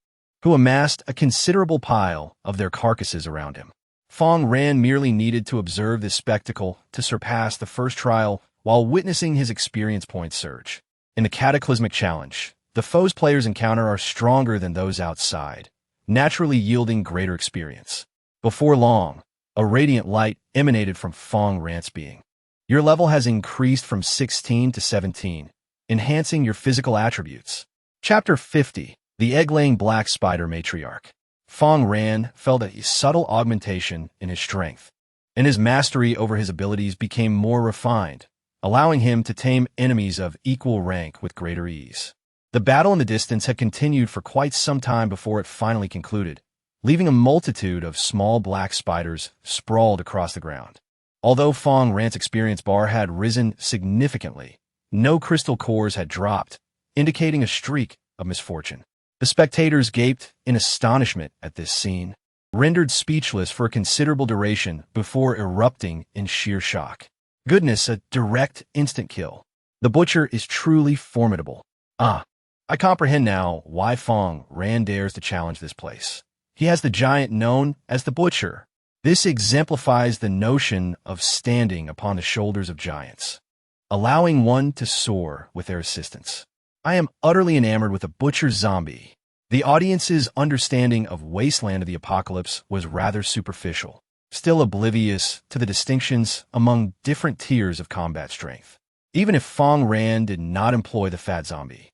who amassed a considerable pile of their carcasses around him. Fang Ran merely needed to observe this spectacle to surpass the first trial while witnessing his experience points surge. In the Cataclysmic Challenge, the foes players encounter are stronger than those outside, naturally yielding greater experience. Before long, a radiant light emanated from Fang Ran's being. Your level has increased from 16 to 17, enhancing your physical attributes. Chapter 50, The Egg-Laying Black Spider Matriarch. Fang Ran felt a subtle augmentation in his strength, and his mastery over his abilities became more refined, allowing him to tame enemies of equal rank with greater ease. The battle in the distance had continued for quite some time before it finally concluded, leaving a multitude of small black spiders sprawled across the ground. Although Fang Ran's experience bar had risen significantly, no crystal cores had dropped, indicating a streak of misfortune. The spectators gaped in astonishment at this scene, rendered speechless for a considerable duration before erupting in sheer shock. Goodness, a direct instant kill. The butcher is truly formidable. I comprehend now why Fang Ran dares to challenge this place. He has the giant known as the Butcher. This exemplifies the notion of standing upon the shoulders of giants, allowing one to soar with their assistance. I am utterly enamored with the Butcher zombie. The audience's understanding of Wasteland of the Apocalypse was rather superficial, still oblivious to the distinctions among different tiers of combat strength. Even if Fang Ran did not employ the fat zombie,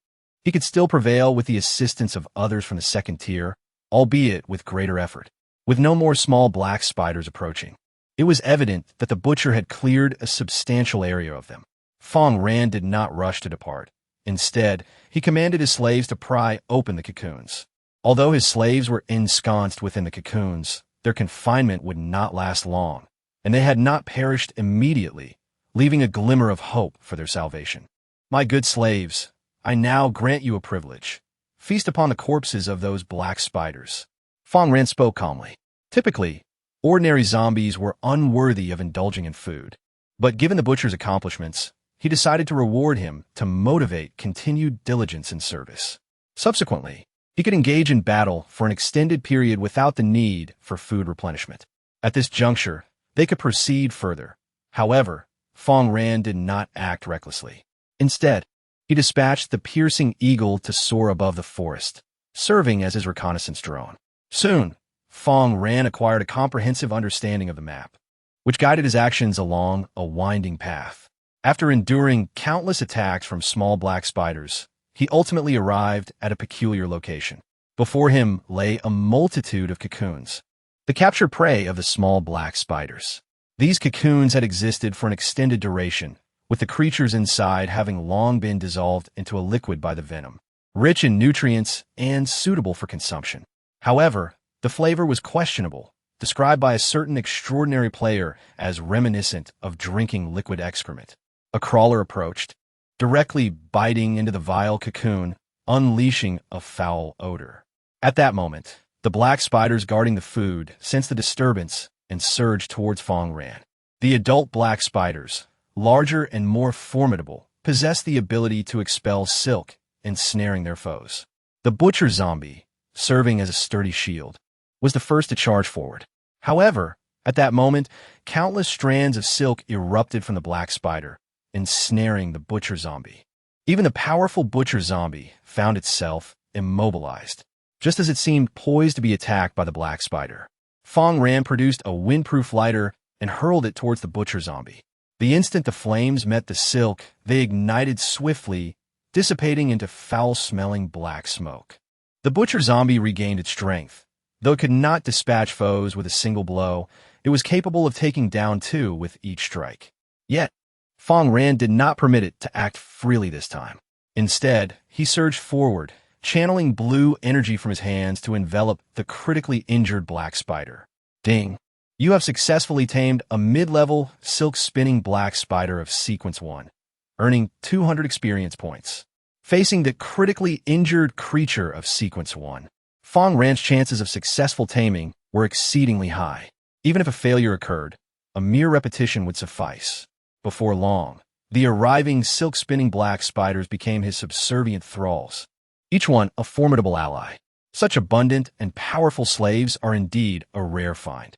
he could still prevail with the assistance of others from the second tier, albeit with greater effort. With no more small black spiders approaching, it was evident that the butcher had cleared a substantial area of them. Fang Ran did not rush to depart. Instead, he commanded his slaves to pry open the cocoons. Although his slaves were ensconced within the cocoons, their confinement would not last long, and they had not perished immediately, leaving a glimmer of hope for their salvation. My good slaves, I now grant you a privilege. Feast upon the corpses of those black spiders. Fang Ran spoke calmly. Typically, ordinary zombies were unworthy of indulging in food, but given the butcher's accomplishments, he decided to reward him to motivate continued diligence in service. Subsequently, he could engage in battle for an extended period without the need for food replenishment. At this juncture, they could proceed further. However, Fang Ran did not act recklessly. Instead, he dispatched the piercing eagle to soar above the forest, serving as his reconnaissance drone. Soon, Fang Ran acquired a comprehensive understanding of the map, which guided his actions along a winding path. After enduring countless attacks from small black spiders, he ultimately arrived at a peculiar location. Before him lay a multitude of cocoons, the captured prey of the small black spiders. These cocoons had existed for an extended duration, with the creatures inside having long been dissolved into a liquid by the venom, rich in nutrients and suitable for consumption. However, the flavor was questionable, described by a certain extraordinary player as reminiscent of drinking liquid excrement. A crawler approached, directly biting into the vile cocoon, unleashing a foul odor. At that moment, the black spiders guarding the food sensed the disturbance and surged towards Fang Ran. The adult black spiders, larger and more formidable, possessed the ability to expel silk, ensnaring their foes. The butcher zombie, serving as a sturdy shield, was the first to charge forward. However, at that moment, countless strands of silk erupted from the black spider, ensnaring the butcher zombie. Even the powerful butcher zombie found itself immobilized, just as it seemed poised to be attacked by the black spider. Fang Ran produced a windproof lighter and hurled it towards the butcher zombie. The instant the flames met the silk, they ignited swiftly, dissipating into foul-smelling black smoke. The butcher zombie regained its strength. Though it could not dispatch foes with a single blow, it was capable of taking down two with each strike. Yet, Fang Ran did not permit it to act freely this time. Instead, he surged forward, channeling blue energy from his hands to envelop the critically injured black spider. Ding! You have successfully tamed a mid-level, silk-spinning black spider of Sequence 1, earning 200 experience points. Facing the critically injured creature of Sequence 1, Fang Ran's chances of successful taming were exceedingly high. Even if a failure occurred, a mere repetition would suffice. Before long, the arriving silk-spinning black spiders became his subservient thralls, each one a formidable ally. Such abundant and powerful slaves are indeed a rare find.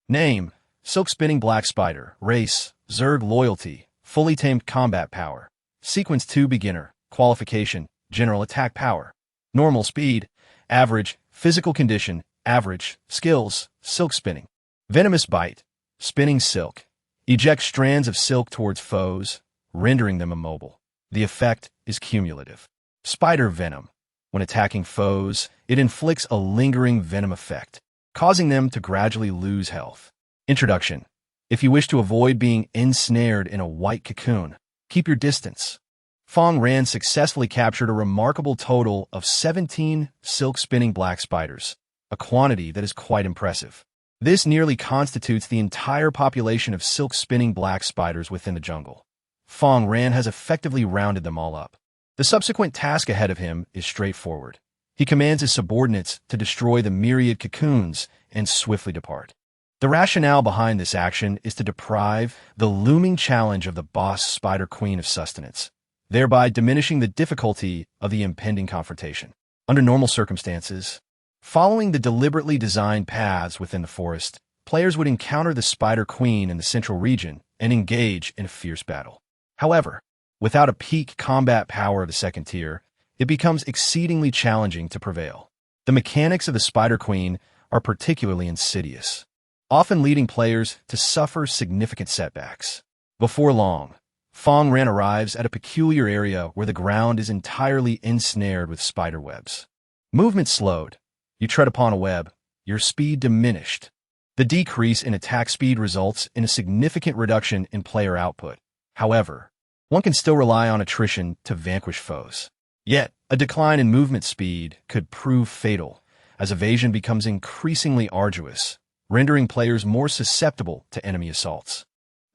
Name: silk-spinning black spider. Race: Zerg. Loyalty: fully tamed. Combat power: Sequence 2 beginner. Qualification: general attack power. Normal speed: average. Physical condition: average. Skills: silk spinning. Venomous bite: spinning silk. Eject strands of silk towards foes, rendering them immobile. The effect is cumulative. Spider venom: when attacking foes, it inflicts a lingering venom effect, causing them to gradually lose health. Introduction: if you wish to avoid being ensnared in a white cocoon, keep your distance. Fang Ran successfully captured a remarkable total of 17 silk-spinning black spiders, a quantity that is quite impressive. This nearly constitutes the entire population of silk-spinning black spiders within the jungle. Fang Ran has effectively rounded them all up. The subsequent task ahead of him is straightforward. He commands his subordinates to destroy the myriad cocoons and swiftly depart. The rationale behind this action is to deprive the looming challenge of the boss spider queen of sustenance, thereby diminishing the difficulty of the impending confrontation. Under normal circumstances, following the deliberately designed paths within the forest, players would encounter the spider queen in the central region and engage in a fierce battle. However, without a peak combat power of the second tier, it becomes exceedingly challenging to prevail. The mechanics of the Spider Queen are particularly insidious, often leading players to suffer significant setbacks. Before long, Fang Ran arrives at a peculiar area where the ground is entirely ensnared with spider webs. Movement slowed. You tread upon a web, your speed diminished. The decrease in attack speed results in a significant reduction in player output. However, one can still rely on attrition to vanquish foes. Yet, a decline in movement speed could prove fatal, as evasion becomes increasingly arduous, rendering players more susceptible to enemy assaults.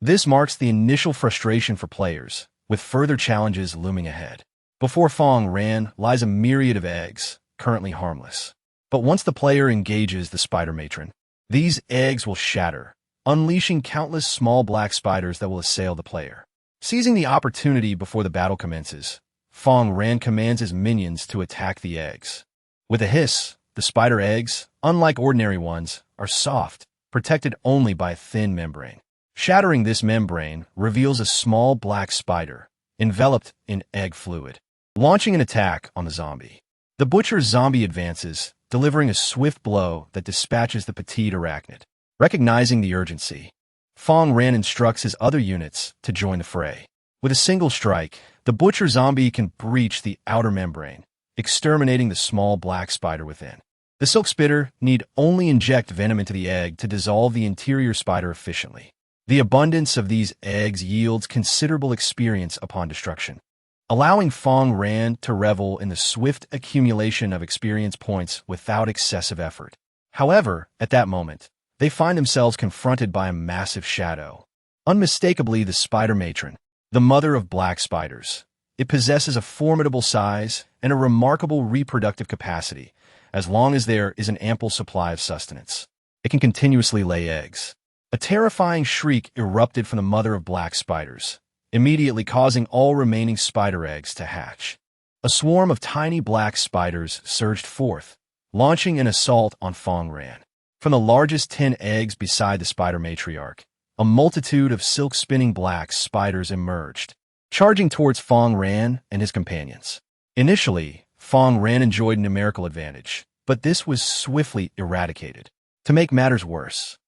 This marks the initial frustration for players, with further challenges looming ahead. Before Fang Ran lies a myriad of eggs, currently harmless. But once the player engages the spider matron, these eggs will shatter, unleashing countless small black spiders that will assail the player. Seizing the opportunity before the battle commences, Fang Ran commands his minions to attack the eggs. With a hiss, the spider eggs, unlike ordinary ones, are soft, protected only by a thin membrane. Shattering this membrane reveals a small black spider, enveloped in egg fluid, launching an attack on the zombie. The butcher's zombie advances, delivering a swift blow that dispatches the petite arachnid. Recognizing the urgency, Fang Ran instructs his other units to join the fray. With a single strike, the butcher zombie can breach the outer membrane, exterminating the small black spider within. The silk spitter need only inject venom into the egg to dissolve the interior spider efficiently. The abundance of these eggs yields considerable experience upon destruction, allowing Fang Ran to revel in the swift accumulation of experience points without excessive effort. However, at that moment, they find themselves confronted by a massive shadow. Unmistakably the spider matron, the mother of black spiders. It possesses a formidable size and a remarkable reproductive capacity, as long as there is an ample supply of sustenance. It can continuously lay eggs. A terrifying shriek erupted from the mother of black spiders, immediately causing all remaining spider eggs to hatch. A swarm of tiny black spiders surged forth, launching an assault on Fang Ran. From the largest 10 eggs beside the spider matriarch, a multitude of silk-spinning black spiders emerged, charging towards Fang Ran and his companions. Initially, Fang Ran enjoyed numerical advantage, but this was swiftly eradicated. To make matters worse,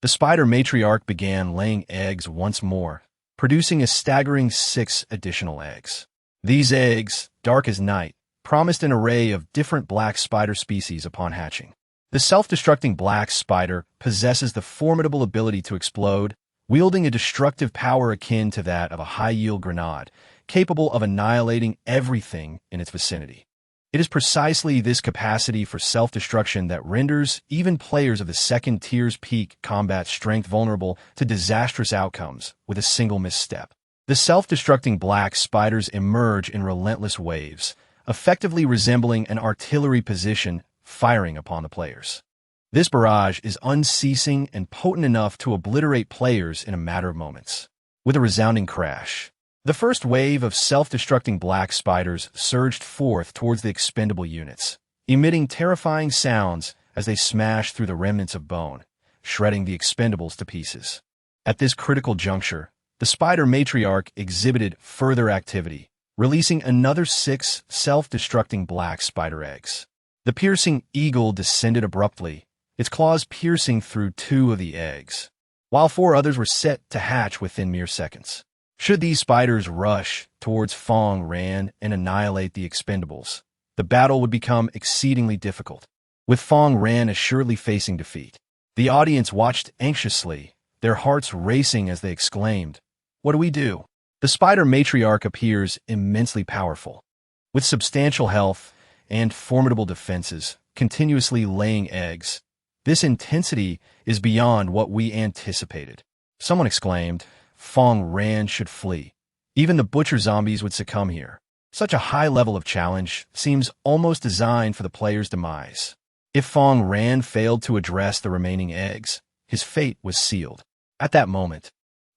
the spider matriarch began laying eggs once more, producing a staggering 6 additional eggs. These eggs, dark as night, promised an array of different black spider species upon hatching. The self-destructing black spider possesses the formidable ability to explode, wielding a destructive power akin to that of a high-yield grenade, capable of annihilating everything in its vicinity. It is precisely this capacity for self-destruction that renders even players of the second tier's peak combat strength vulnerable to disastrous outcomes with a single misstep. The self-destructing black spiders emerge in relentless waves, effectively resembling an artillery position firing upon the players. This barrage is unceasing and potent enough to obliterate players in a matter of moments. With a resounding crash, the first wave of self-destructing black spiders surged forth towards the expendable units, emitting terrifying sounds as they smashed through the remnants of bone, shredding the expendables to pieces. At this critical juncture, the spider matriarch exhibited further activity, releasing another 6 self-destructing black spider eggs. The piercing eagle descended abruptly, its claws piercing through 2 of the eggs, while 4 others were set to hatch within mere seconds. Should these spiders rush towards Fang Ran and annihilate the expendables, the battle would become exceedingly difficult, with Fang Ran assuredly facing defeat. The audience watched anxiously, their hearts racing as they exclaimed, "What do we do?" The spider matriarch appears immensely powerful, with substantial health and formidable defenses, continuously laying eggs. This intensity is beyond what we anticipated. Someone exclaimed, "Fang Ran should flee. Even the butcher zombies would succumb here." Such a high level of challenge seems almost designed for the player's demise. If Fang Ran failed to address the remaining eggs, his fate was sealed. At that moment,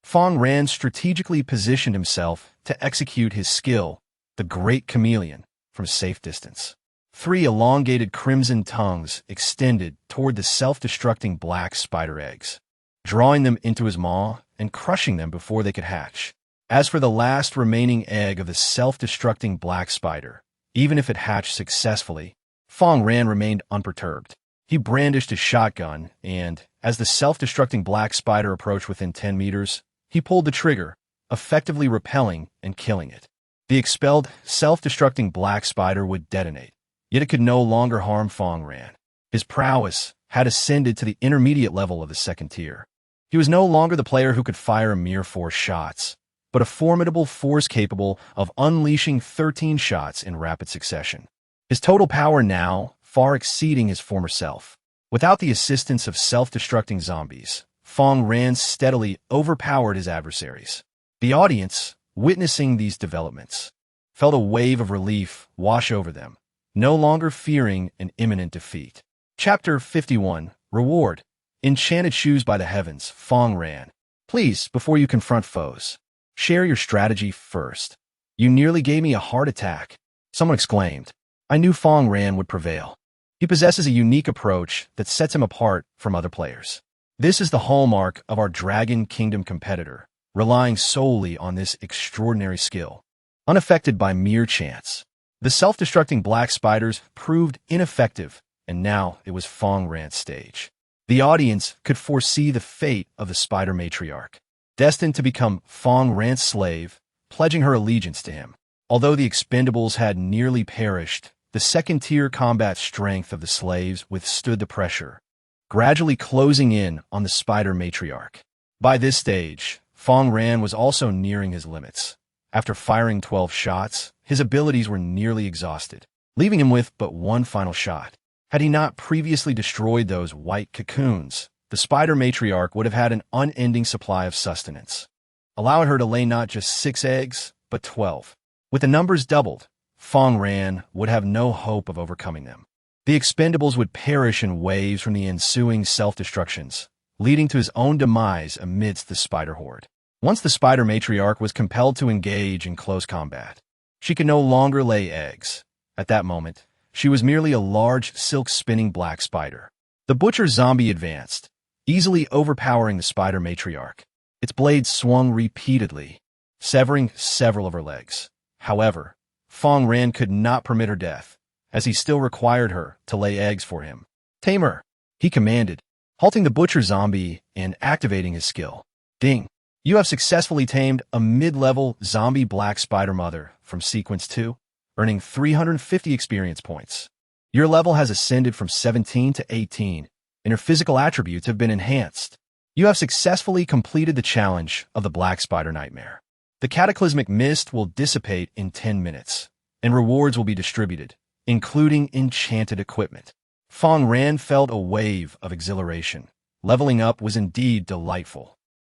Fang Ran strategically positioned himself to execute his skill, the Great Chameleon, from safe distance. 3 elongated crimson tongues extended toward the self-destructing black spider eggs, drawing them into his maw and crushing them before they could hatch. As for the last remaining egg of the self-destructing black spider, even if it hatched successfully, Fang Ran remained unperturbed. He brandished his shotgun, and, as the self-destructing black spider approached within 10 meters, he pulled the trigger, effectively repelling and killing it. The expelled, self-destructing black spider would detonate, yet it could no longer harm Fang Ran. His prowess had ascended to the intermediate level of the second tier. He was no longer the player who could fire a mere 4 shots, but a formidable force capable of unleashing 13 shots in rapid succession. His total power now far exceeding his former self. Without the assistance of self-destructing zombies, Fang Ran steadily overpowered his adversaries. The audience, witnessing these developments, felt a wave of relief wash over them, no longer fearing an imminent defeat. Chapter 51, Reward. Enchanted shoes by the heavens, Fang Ran. Please, before you confront foes, share your strategy first. You nearly gave me a heart attack. Someone exclaimed. I knew Fang Ran would prevail. He possesses a unique approach that sets him apart from other players. This is the hallmark of our Dragon Kingdom competitor, relying solely on this extraordinary skill, unaffected by mere chance. The self-destructing black spiders proved ineffective, and now it was Fang Ran's stage. The audience could foresee the fate of the spider matriarch, destined to become Fang Ran's slave, pledging her allegiance to him. Although the expendables had nearly perished, the second-tier combat strength of the slaves withstood the pressure, gradually closing in on the spider matriarch. By this stage, Fang Ran was also nearing his limits. After firing 12 shots, his abilities were nearly exhausted, leaving him with but one final shot. Had he not previously destroyed those white cocoons, the spider matriarch would have had an unending supply of sustenance, allowing her to lay not just 6 eggs, but 12. With the numbers doubled, Fang Ran would have no hope of overcoming them. The expendables would perish in waves from the ensuing self-destructions, leading to his own demise amidst the spider horde. Once the spider matriarch was compelled to engage in close combat, she could no longer lay eggs. At that moment, she was merely a large, silk-spinning black spider. The butcher zombie advanced, easily overpowering the spider matriarch. Its blade swung repeatedly, severing several of her legs. However, Fang Ran could not permit her death, as he still required her to lay eggs for him. Tame her, he commanded, halting the butcher zombie and activating his skill. Ding! You have successfully tamed a mid-level zombie black spider mother from Sequence 2. earning 350 experience points. Your level has ascended from 17 to 18, and your physical attributes have been enhanced. You have successfully completed the challenge of the Black Spider Nightmare. The cataclysmic mist will dissipate in 10 minutes, and rewards will be distributed, including enchanted equipment. Fang Ran felt a wave of exhilaration. Leveling up was indeed delightful.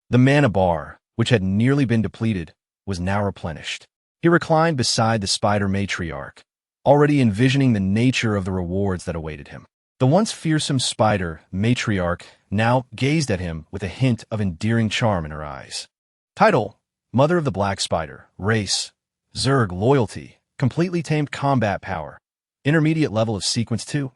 The mana bar, which had nearly been depleted, was now replenished. He reclined beside the spider matriarch, already envisioning the nature of the rewards that awaited him. The once fearsome spider matriarch now gazed at him with a hint of endearing charm in her eyes. Title: Mother of the Black Spider. Race: Zerg. Loyalty: completely tamed combat power. Intermediate level of sequence 2.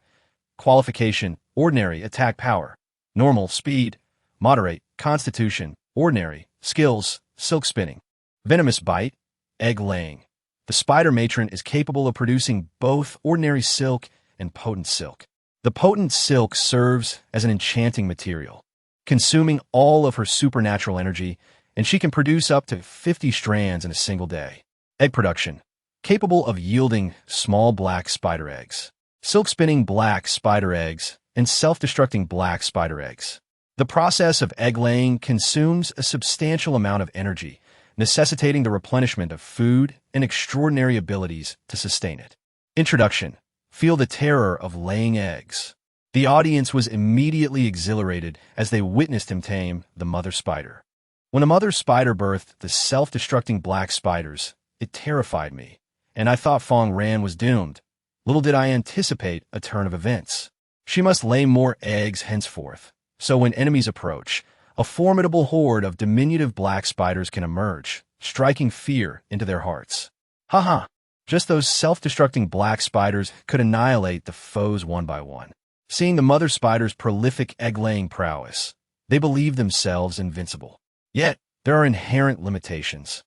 Qualification: ordinary attack power. Normal speed. Moderate constitution. Ordinary skills: silk spinning. Venomous bite. Egg laying. The spider matron is capable of producing both ordinary silk and potent silk. The potent silk serves as an enchanting material, consuming all of her supernatural energy, and she can produce up to 50 strands in a single day. Egg production: capable of yielding small black spider eggs. Silk spinning black spider eggs and self-destructing black spider eggs. The process of egg laying consumes a substantial amount of energy, necessitating the replenishment of food and extraordinary abilities to sustain it. Introduction: feel the terror of laying eggs. The audience was immediately exhilarated as they witnessed him tame the mother spider. When a mother spider birthed the self-destructing black spiders, it terrified me, and I thought Fang Ran was doomed. Little did I anticipate a turn of events. She must lay more eggs henceforth, so when enemies approach, a formidable horde of diminutive black spiders can emerge, striking fear into their hearts. Haha! Just those self-destructing black spiders could annihilate the foes one by one. Seeing the mother spider's prolific egg-laying prowess, they believed themselves invincible. Yet, there are inherent limitations.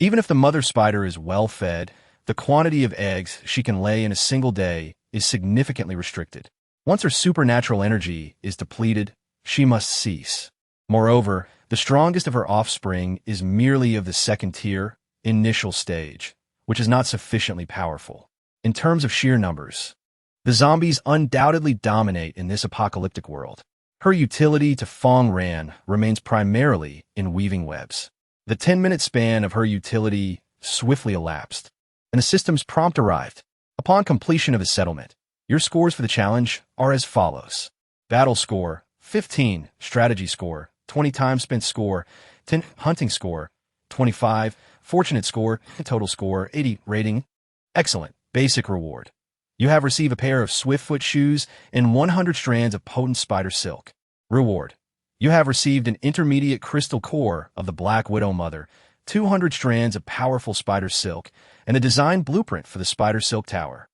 Even if the mother spider is well-fed, the quantity of eggs she can lay in a single day is significantly restricted. Once her supernatural energy is depleted, she must cease. Moreover, the strongest of her offspring is merely of the second-tier, initial stage, which is not sufficiently powerful. In terms of sheer numbers, the zombies undoubtedly dominate in this apocalyptic world. Her utility to Fang Ran remains primarily in weaving webs. The 10-minute span of her utility swiftly elapsed, and the system's prompt arrived. Upon completion of the settlement, your scores for the challenge are as follows. Battle score: 15. Strategy score: 20. Time spent score: 10. Hunting score: 25. Fortunate score: total score: 80. Rating: excellent. Basic reward: you have received a pair of Swiftfoot shoes and 100 strands of potent spider silk. Reward: you have received an intermediate crystal core of the Black Widow Mother, 200 strands of powerful spider silk, and a design blueprint for the spider silk tower.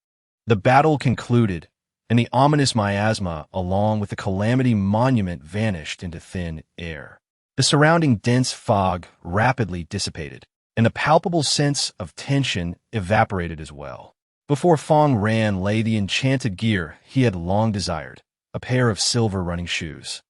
The battle concluded, and the ominous miasma along with the calamity monument vanished into thin air. The surrounding dense fog rapidly dissipated, and the palpable sense of tension evaporated as well. Before Fang Ran lay the enchanted gear he had long desired, a pair of silver running shoes,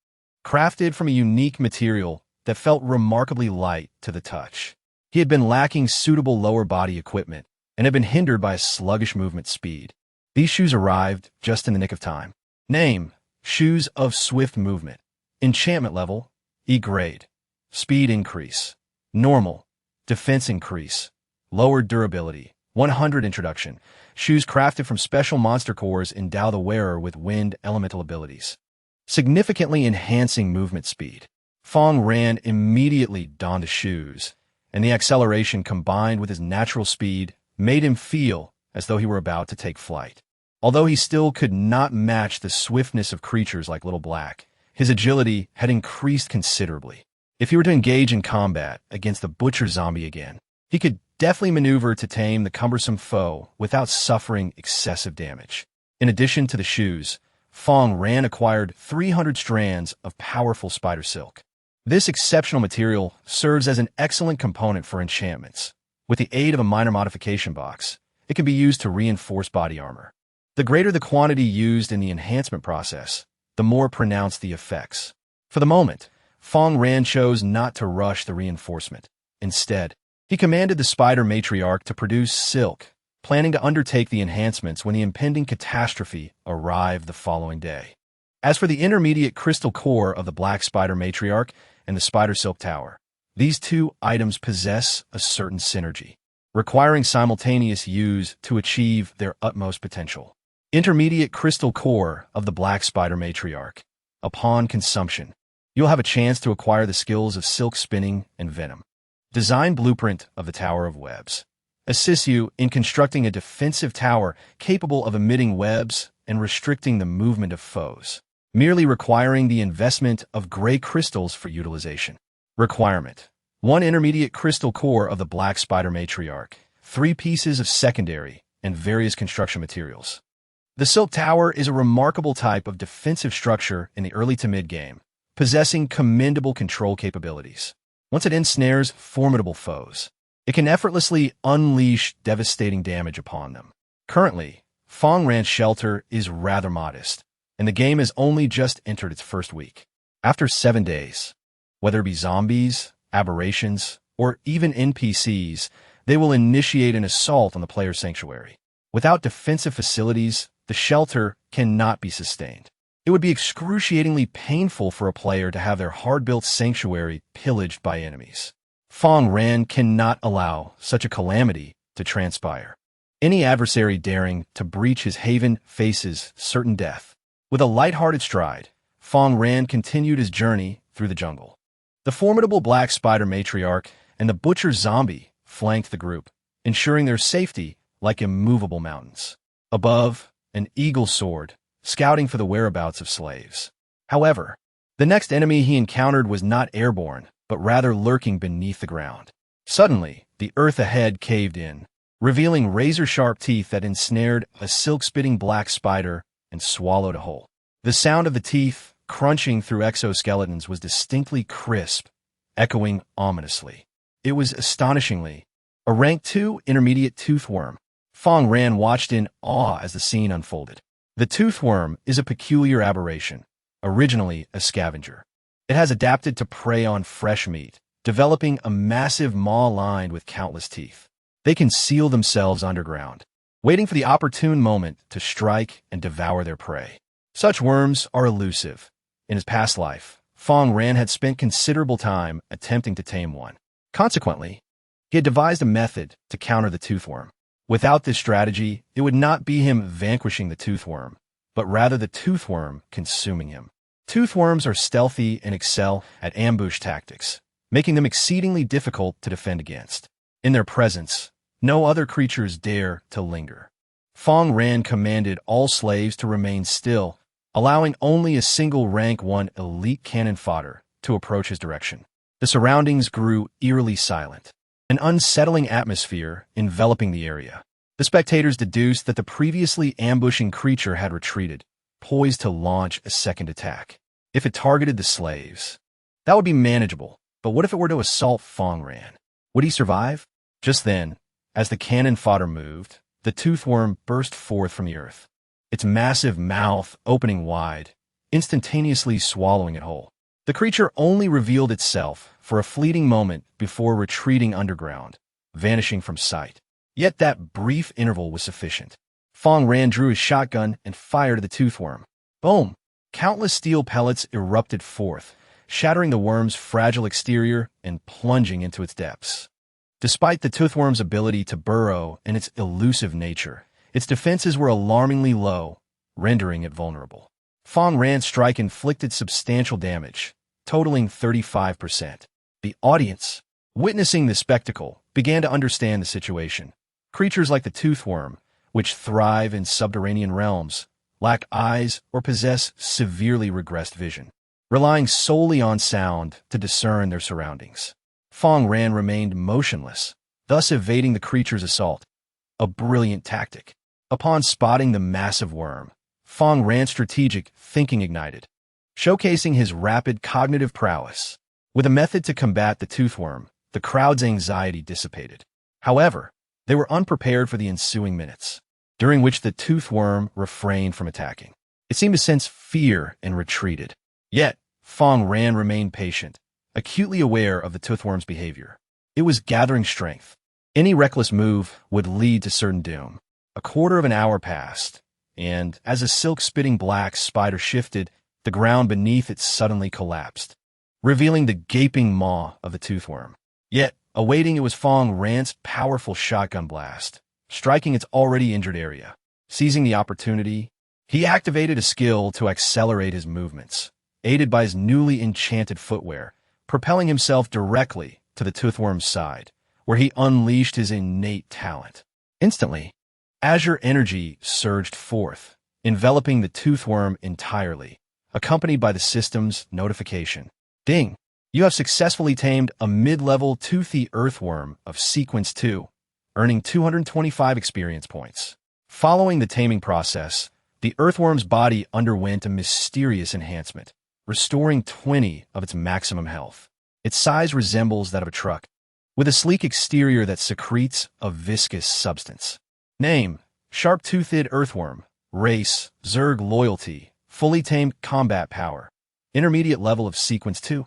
crafted from a unique material that felt remarkably light to the touch. He had been lacking suitable lower body equipment and had been hindered by a sluggish movement speed. These shoes arrived just in the nick of time. Name: Shoes of Swift Movement. Enchantment level: E grade. Speed increase. Normal. Defense increase. Lowered durability. 100. Introduction. Shoes crafted from special monster cores endow the wearer with wind elemental abilities, significantly enhancing movement speed. Fang Ran immediately donned the shoes, and the acceleration combined with his natural speed made him feel as though he were about to take flight. Although he still could not match the swiftness of creatures like Little Black, his agility had increased considerably. If he were to engage in combat against the butcher zombie again, he could deftly maneuver to tame the cumbersome foe without suffering excessive damage. In addition to the shoes, Fang Ran acquired 300 strands of powerful spider silk. This exceptional material serves as an excellent component for enchantments. With the aid of a minor modification box, it can be used to reinforce body armor. The greater the quantity used in the enhancement process, the more pronounced the effects. For the moment, Fang Ran chose not to rush the reinforcement. Instead, he commanded the spider matriarch to produce silk planning to undertake the enhancements when the impending catastrophe arrived the following day. As for the intermediate crystal core of the Black Spider Matriarch and the Spider Silk Tower, these two items possess a certain synergy, requiring simultaneous use to achieve their utmost potential. Intermediate crystal core of the Black Spider Matriarch. Upon consumption, you'll have a chance to acquire the skills of silk spinning and venom. Design blueprint of the Tower of Webs assists you in constructing a defensive tower capable of emitting webs and restricting the movement of foes, merely requiring the investment of gray crystals for utilization. Requirement: 1 intermediate crystal core of the Black Spider Matriarch, 3 pieces of secondary and various construction materials. The Silk Tower is a remarkable type of defensive structure in the early to mid-game, possessing commendable control capabilities. Once it ensnares formidable foes, it can effortlessly unleash devastating damage upon them. Currently, Fang Ran's shelter is rather modest, and the game has only just entered its first week. After 7 days, whether it be zombies, aberrations, or even NPCs, they will initiate an assault on the player's sanctuary. Without defensive facilities, the shelter cannot be sustained. It would be excruciatingly painful for a player to have their hard-built sanctuary pillaged by enemies. Fang Ran cannot allow such a calamity to transpire. Any adversary daring to breach his haven faces certain death. With a light-hearted stride, Fang Ran continued his journey through the jungle. The formidable Black Spider Matriarch and the Butcher Zombie flanked the group, ensuring their safety like immovable mountains. Above, an eagle soared, scouting for the whereabouts of slaves. However, the next enemy he encountered was not airborne, but rather lurking beneath the ground. Suddenly, the earth ahead caved in, revealing razor-sharp teeth that ensnared a silk-spitting black spider and swallowed a whole. The sound of the teeth crunching through exoskeletons was distinctly crisp, echoing ominously. It was astonishingly a rank 2 intermediate toothworm. Fang Ran watched in awe as the scene unfolded. The toothworm is a peculiar aberration, originally a scavenger. It has adapted to prey on fresh meat, developing a massive maw lined with countless teeth. They conceal themselves underground, waiting for the opportune moment to strike and devour their prey. Such worms are elusive. In his past life, Fang Ran had spent considerable time attempting to tame one. Consequently, he had devised a method to counter the toothworm. Without this strategy, it would not be him vanquishing the toothworm, but rather the toothworm consuming him. Toothworms are stealthy and excel at ambush tactics, making them exceedingly difficult to defend against. In their presence, no other creatures dare to linger. Fang Ran commanded all slaves to remain still, allowing only a single rank 1 elite cannon fodder to approach his direction. The surroundings grew eerily silent, an unsettling atmosphere enveloping the area. The spectators deduced that the previously ambushing creature had retreated, poised to launch a second attack. If it targeted the slaves, that would be manageable, but what if it were to assault Fang Ran? Would he survive? Just then, as the cannon fodder moved, the toothworm burst forth from the earth, its massive mouth opening wide, instantaneously swallowing it whole. The creature only revealed itself for a fleeting moment before retreating underground, vanishing from sight. Yet that brief interval was sufficient. Fang Ran drew his shotgun and fired at the toothworm. Boom! Countless steel pellets erupted forth, shattering the worm's fragile exterior and plunging into its depths. Despite the toothworm's ability to burrow and its elusive nature, its defenses were alarmingly low, rendering it vulnerable. Fang Ran's strike inflicted substantial damage, totaling 35%. The audience, witnessing the spectacle, began to understand the situation. Creatures like the toothworm, which thrive in subterranean realms, lack eyes or possess severely regressed vision, relying solely on sound to discern their surroundings. Fang Ran remained motionless, thus evading the creature's assault. A brilliant tactic. Upon spotting the massive worm, Fang Ran's strategic thinking ignited, showcasing his rapid cognitive prowess. With a method to combat the toothworm, the crowd's anxiety dissipated. However, they were unprepared for the ensuing minutes, during which the toothworm refrained from attacking. It seemed to sense fear and retreated. Yet, Fang Ran remained patient, acutely aware of the toothworm's behavior. It was gathering strength. Any reckless move would lead to certain doom. A quarter of an hour passed, and as a silk-spitting black spider shifted, the ground beneath it suddenly collapsed, revealing the gaping maw of the toothworm. Yet, awaiting it was Fang Ran's powerful shotgun blast, striking its already injured area. Seizing the opportunity, he activated a skill to accelerate his movements, aided by his newly enchanted footwear, propelling himself directly to the toothworm's side, where he unleashed his innate talent. Instantly, azure energy surged forth, enveloping the toothworm entirely, accompanied by the system's notification. Ding! You have successfully tamed a mid-level toothy earthworm of Sequence 2, earning 225 experience points. Following the taming process, the earthworm's body underwent a mysterious enhancement, restoring 20 of its maximum health. Its size resembles that of a truck, with a sleek exterior that secretes a viscous substance. Name: Sharp-Toothed Earthworm. Race: Zerg Loyalty. Fully tamed combat power. Intermediate level of Sequence 2.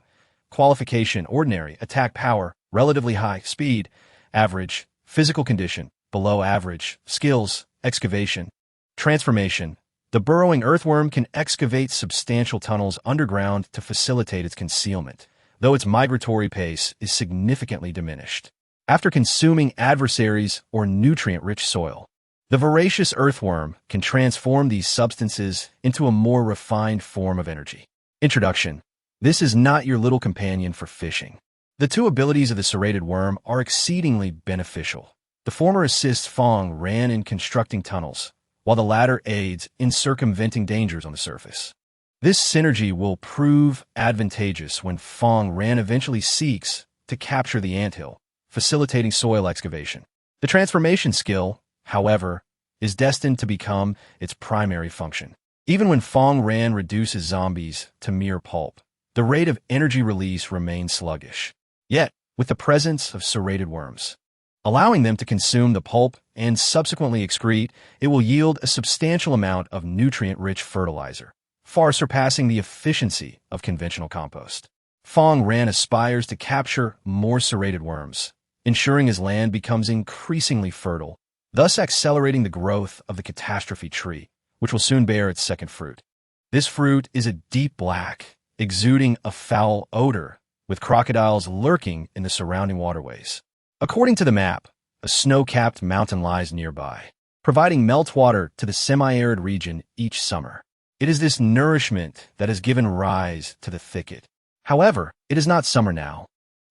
Qualification: Ordinary. Attack power: relatively high. Speed: average. Physical condition: below average. Skills: Excavation. Transformation: the burrowing earthworm can excavate substantial tunnels underground to facilitate its concealment, though its migratory pace is significantly diminished. After consuming adversaries or nutrient-rich soil, the voracious earthworm can transform these substances into a more refined form of energy. Introduction: this is not your little companion for fishing. The two abilities of the serrated worm are exceedingly beneficial. The former assists Fang Ran in constructing tunnels, while the latter aids in circumventing dangers on the surface. This synergy will prove advantageous when Fang Ran eventually seeks to capture the anthill, facilitating soil excavation. The transformation skill, however, is destined to become its primary function. Even when Fang Ran reduces zombies to mere pulp, the rate of energy release remains sluggish. Yet, with the presence of serrated worms, allowing them to consume the pulp and subsequently excrete, it will yield a substantial amount of nutrient-rich fertilizer, far surpassing the efficiency of conventional compost. Fang Ran aspires to capture more serrated worms, ensuring his land becomes increasingly fertile, thus accelerating the growth of the catastrophe tree, which will soon bear its second fruit. This fruit is a deep black, exuding a foul odor, with crocodiles lurking in the surrounding waterways. According to the map, a snow-capped mountain lies nearby, providing meltwater to the semi-arid region each summer. It is this nourishment that has given rise to the thicket. However, it is not summer now,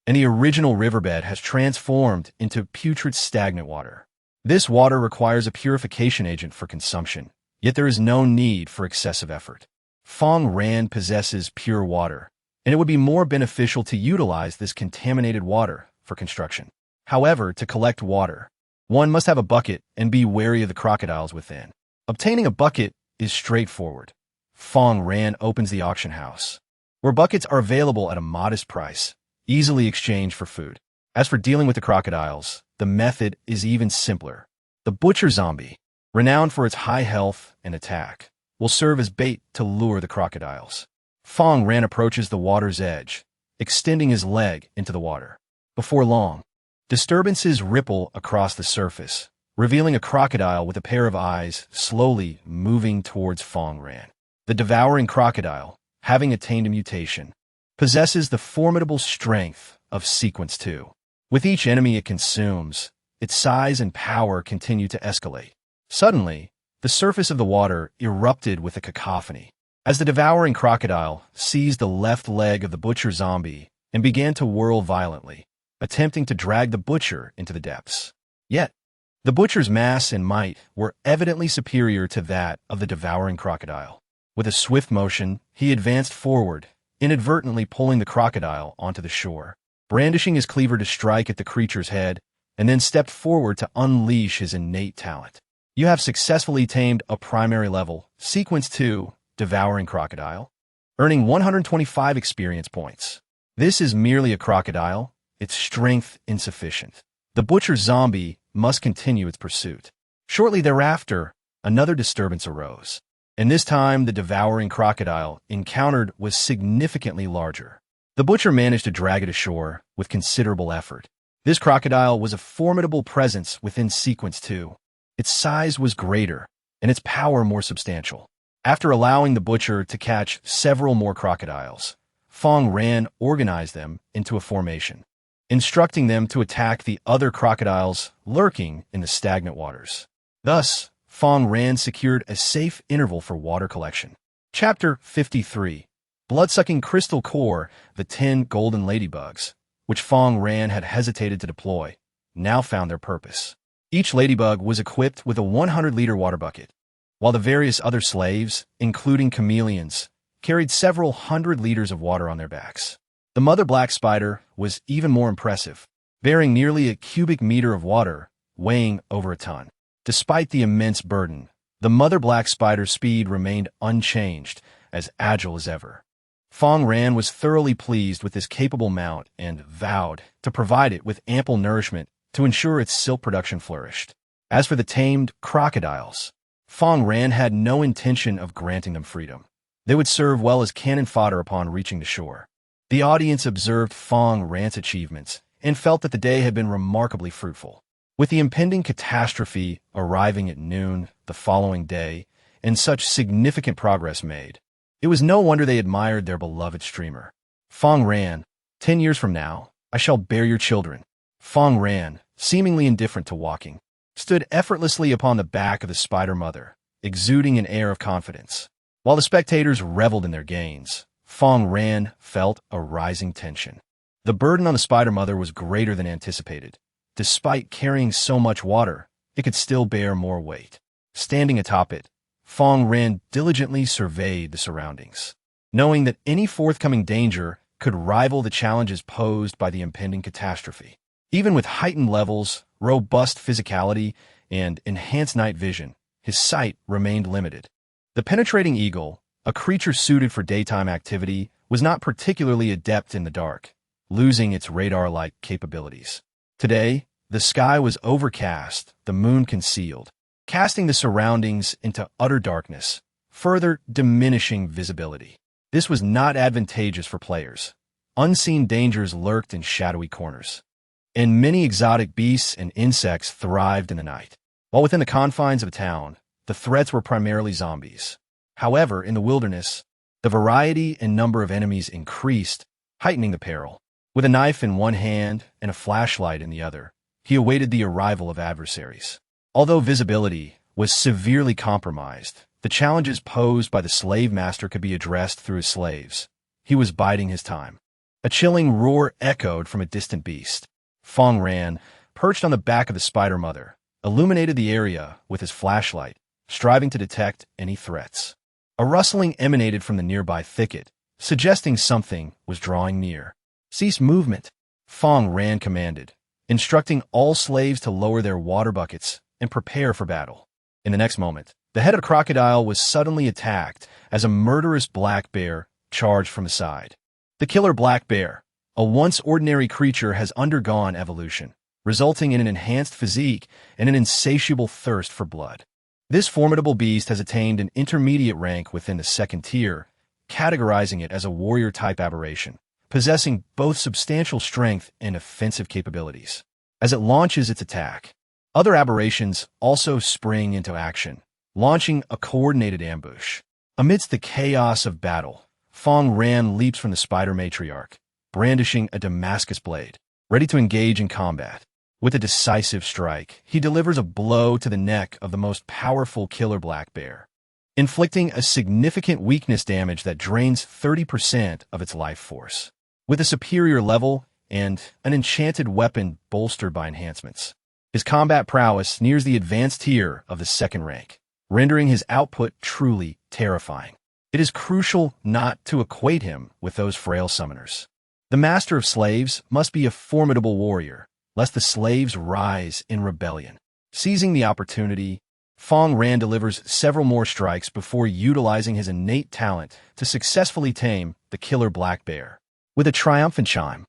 and the original riverbed has transformed into putrid stagnant water. This water requires a purification agent for consumption, yet there is no need for excessive effort. Fang Ran possesses pure water, and it would be more beneficial to utilize this contaminated water for construction. However, to collect water, one must have a bucket and be wary of the crocodiles within. Obtaining a bucket is straightforward. Fang Ran opens the auction house, where buckets are available at a modest price, easily exchanged for food. As for dealing with the crocodiles, the method is even simpler. The butcher zombie, renowned for its high health and attack, will serve as bait to lure the crocodiles. Fang Ran approaches the water's edge, extending his leg into the water. Before long, disturbances ripple across the surface, revealing a crocodile with a pair of eyes slowly moving towards Fang Ran. The devouring crocodile, having attained a mutation, possesses the formidable strength of Sequence 2. With each enemy it consumes, its size and power continue to escalate. Suddenly, the surface of the water erupted with a cacophony, as the devouring crocodile seized the left leg of the butcher zombie and began to whirl violently, attempting to drag the butcher into the depths. Yet, the butcher's mass and might were evidently superior to that of the devouring crocodile. With a swift motion, he advanced forward, inadvertently pulling the crocodile onto the shore, brandishing his cleaver to strike at the creature's head, and then stepped forward to unleash his innate talent. You have successfully tamed a primary level, Sequence 2, Devouring Crocodile, earning 125 experience points. This is merely a crocodile, its strength insufficient. The butcher zombie must continue its pursuit. Shortly thereafter, another disturbance arose, and this time the devouring crocodile encountered was significantly larger. The butcher managed to drag it ashore with considerable effort, This crocodile was a formidable presence within Sequence 2. Its size was greater, and its power more substantial. After allowing the butcher to catch several more crocodiles, Fang Ran organized them into a formation, instructing them to attack the other crocodiles lurking in the stagnant waters. Thus, Fang Ran secured a safe interval for water collection. Chapter 53. Bloodsucking Crystal Core. The 10 golden ladybugs, which Fang Ran had hesitated to deploy, now found their purpose. Each ladybug was equipped with a 100-liter water bucket, while the various other slaves, including chameleons, carried several hundred liters of water on their backs. The mother black spider was even more impressive, bearing nearly a cubic meter of water, weighing over a ton. Despite the immense burden, the mother black spider's speed remained unchanged, as agile as ever. Fang Ran was thoroughly pleased with this capable mount and vowed to provide it with ample nourishment to ensure its silk production flourished. As for the tamed crocodiles, Fang Ran had no intention of granting them freedom. They would serve well as cannon fodder upon reaching the shore. The audience observed Fang Ran's achievements and felt that the day had been remarkably fruitful. With the impending catastrophe arriving at noon the following day and such significant progress made, it was no wonder they admired their beloved streamer. Fang Ran, 10 years from now, I shall bear your children. Fang Ran, seemingly indifferent to walking, stood effortlessly upon the back of the spider mother, exuding an air of confidence. While the spectators reveled in their gains, Fang Ran felt a rising tension. The burden on the spider mother was greater than anticipated. Despite carrying so much water, it could still bear more weight. Standing atop it, Fang Ran diligently surveyed the surroundings, knowing that any forthcoming danger could rival the challenges posed by the impending catastrophe. Even with heightened levels, robust physicality, and enhanced night vision, his sight remained limited. The penetrating eagle, a creature suited for daytime activity, was not particularly adept in the dark, losing its radar-like capabilities. Today, the sky was overcast, the moon concealed, casting the surroundings into utter darkness, further diminishing visibility. This was not advantageous for players. Unseen dangers lurked in shadowy corners, and many exotic beasts and insects thrived in the night. While within the confines of the town, the threats were primarily zombies. However, in the wilderness, the variety and number of enemies increased, heightening the peril. With a knife in one hand and a flashlight in the other, he awaited the arrival of adversaries. Although visibility was severely compromised, the challenges posed by the slave master could be addressed through his slaves. He was biding his time. A chilling roar echoed from a distant beast. Fang Ran, perched on the back of the spider mother, illuminated the area with his flashlight, striving to detect any threats. A rustling emanated from the nearby thicket, suggesting something was drawing near. Cease movement, Fang Ran commanded, instructing all slaves to lower their water buckets and prepare for battle. In the next moment, the head of the crocodile was suddenly attacked as a murderous black bear charged from the side. The killer black bear, a once ordinary creature, has undergone evolution, resulting in an enhanced physique and an insatiable thirst for blood. This formidable beast has attained an intermediate rank within the second tier, categorizing it as a warrior-type aberration, possessing both substantial strength and offensive capabilities. As it launches its attack, other aberrations also spring into action, launching a coordinated ambush. Amidst the chaos of battle, Fang Ran leaps from the spider matriarch, brandishing a Damascus blade, ready to engage in combat. With a decisive strike, he delivers a blow to the neck of the most powerful killer black bear, inflicting a significant weakness damage that drains 30% of its life force. With a superior level and an enchanted weapon bolstered by enhancements, his combat prowess nears the advanced tier of the second rank, rendering his output truly terrifying. It is crucial not to equate him with those frail summoners. The master of slaves must be a formidable warrior, lest the slaves rise in rebellion. Seizing the opportunity, Fang Ran delivers several more strikes before utilizing his innate talent to successfully tame the killer black bear. With a triumphant chime,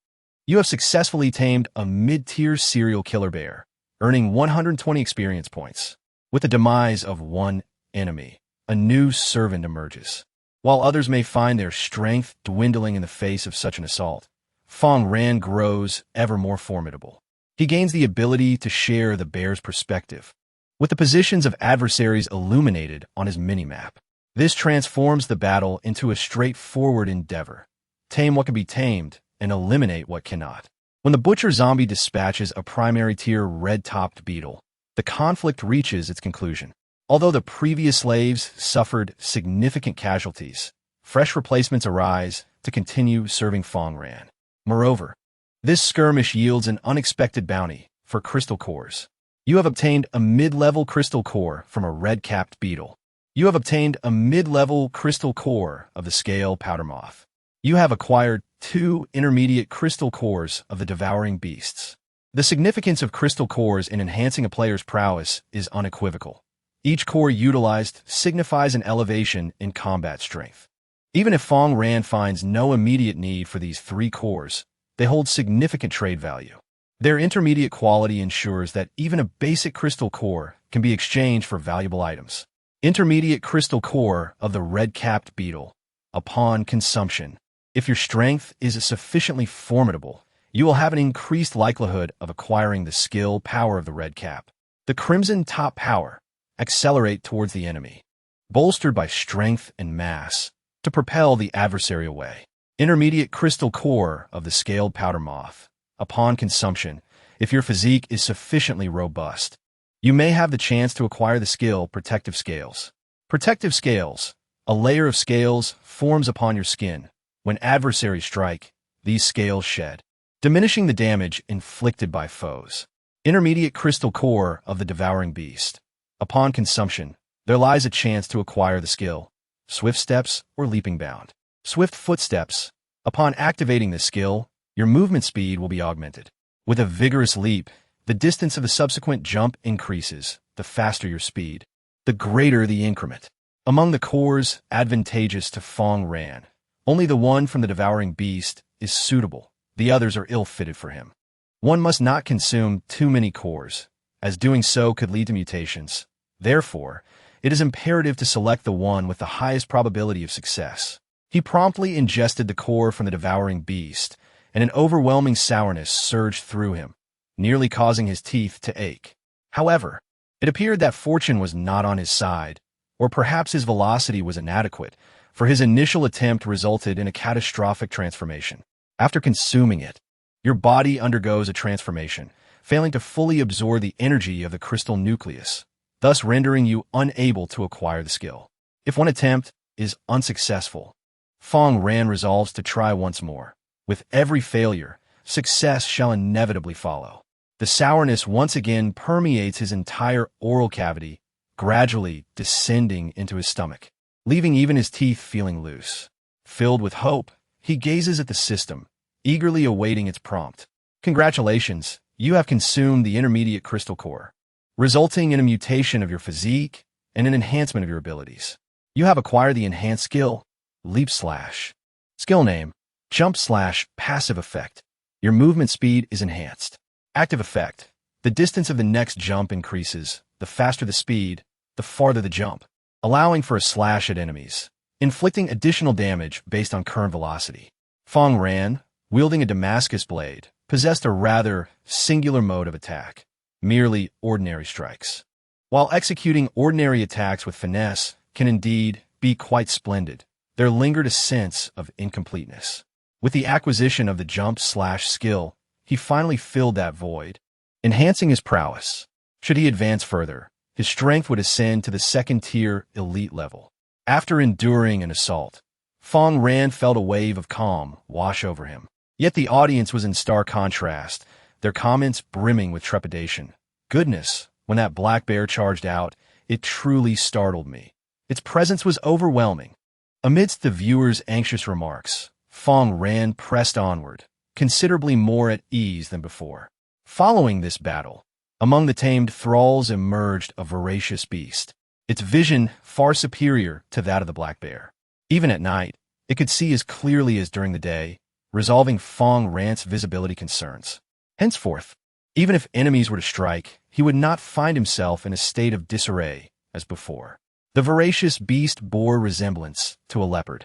you have successfully tamed a mid-tier serial killer bear, earning 120 experience points. With the demise of one enemy, a new servant emerges. While others may find their strength dwindling in the face of such an assault, Fang Ran grows ever more formidable. He gains the ability to share the bear's perspective, with the positions of adversaries illuminated on his minimap. This transforms the battle into a straightforward endeavor. Tame what can be tamed, and eliminate what cannot. When the Butcher Zombie dispatches a primary tier red-topped beetle, the conflict reaches its conclusion. Although the previous slaves suffered significant casualties, fresh replacements arise to continue serving Fang Ran. Moreover, this skirmish yields an unexpected bounty for crystal cores. You have obtained a mid-level crystal core from a red-capped beetle. You have obtained a mid-level crystal core of the scale powder moth. You have acquired 2 intermediate crystal cores of the devouring beasts. The significance of crystal cores in enhancing a player's prowess is unequivocal. Each core utilized signifies an elevation in combat strength. Even if Fang Ran finds no immediate need for these 3 cores, they hold significant trade value. Their intermediate quality ensures that even a basic crystal core can be exchanged for valuable items. Intermediate crystal core of the red-capped beetle. Upon consumption, if your strength is sufficiently formidable, you will have an increased likelihood of acquiring the skill power of the red cap. The crimson top power. Accelerate towards the enemy, bolstered by strength and mass, to propel the adversary away. Intermediate crystal core of the scaled powder moth. Upon consumption, if your physique is sufficiently robust, you may have the chance to acquire the skill Protective Scales. Protective Scales. A layer of scales forms upon your skin. When adversaries strike, these scales shed, diminishing the damage inflicted by foes. Intermediate crystal core of the devouring beast. Upon consumption, there lies a chance to acquire the skill Swift Steps or Leaping Bound. Swift Footsteps. Upon activating this skill, your movement speed will be augmented. With a vigorous leap, the distance of the subsequent jump increases. The faster your speed, the greater the increment. Among the cores advantageous to Fang Ran, only the one from the devouring beast is suitable. The others are ill-fitted for him. One must not consume too many cores, as doing so could lead to mutations. Therefore, it is imperative to select the one with the highest probability of success. He promptly ingested the core from the devouring beast, and an overwhelming sourness surged through him, nearly causing his teeth to ache. However, it appeared that fortune was not on his side, or perhaps his velocity was inadequate, for his initial attempt resulted in a catastrophic transformation. After consuming it, your body undergoes a transformation, failing to fully absorb the energy of the crystal nucleus, thus rendering you unable to acquire the skill. If one attempt is unsuccessful, Fang Ran resolves to try once more. With every failure, success shall inevitably follow. The sourness once again permeates his entire oral cavity, gradually descending into his stomach, leaving even his teeth feeling loose. Filled with hope, he gazes at the system, eagerly awaiting its prompt. Congratulations, you have consumed the intermediate crystal core, resulting in a mutation of your physique and an enhancement of your abilities. You have acquired the enhanced skill, Leap Slash. Skill name, Jump Slash Passive Effect. Your movement speed is enhanced. Active effect. The distance of the next jump increases. The faster the speed, the farther the jump, allowing for a slash at enemies, inflicting additional damage based on current velocity. Fang Ran, wielding a Damascus blade, possessed a rather singular mode of attack, merely ordinary strikes. While executing ordinary attacks with finesse can indeed be quite splendid, there lingered a sense of incompleteness. With the acquisition of the Jump Slash skill, he finally filled that void, enhancing his prowess. Should he advance further, his strength would ascend to the second-tier elite level. After enduring an assault, Fang Ran felt a wave of calm wash over him. Yet the audience was in stark contrast, their comments brimming with trepidation. Goodness, when that black bear charged out, it truly startled me. Its presence was overwhelming. Amidst the viewers' anxious remarks, Fang Ran pressed onward, considerably more at ease than before. Following this battle, among the tamed thralls emerged a voracious beast, its vision far superior to that of the black bear. Even at night, it could see as clearly as during the day, resolving Fang Ran's visibility concerns. Henceforth, even if enemies were to strike, he would not find himself in a state of disarray as before. The voracious beast bore resemblance to a leopard,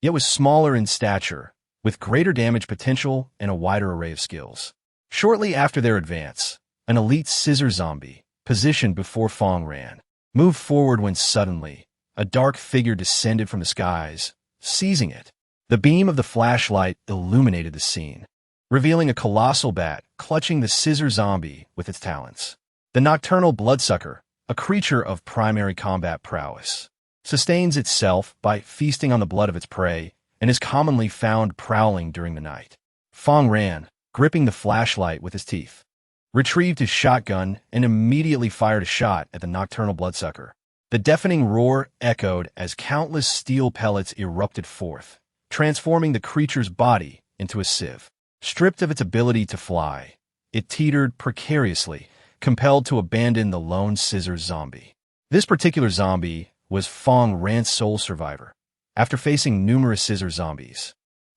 yet was smaller in stature, with greater damage potential and a wider array of skills. Shortly after their advance, an elite scissor zombie, positioned before Fang Ran, moved forward when suddenly, a dark figure descended from the skies, seizing it. The beam of the flashlight illuminated the scene, revealing a colossal bat clutching the scissor zombie with its talons. The nocturnal bloodsucker, a creature of primary combat prowess, sustains itself by feasting on the blood of its prey and is commonly found prowling during the night. Fang Ran, gripping the flashlight with his teeth, retrieved his shotgun and immediately fired a shot at the nocturnal bloodsucker. The deafening roar echoed as countless steel pellets erupted forth, transforming the creature's body into a sieve. Stripped of its ability to fly, it teetered precariously, compelled to abandon the lone scissor zombie. This particular zombie was Fang Ran's sole survivor. After facing numerous scissor zombies,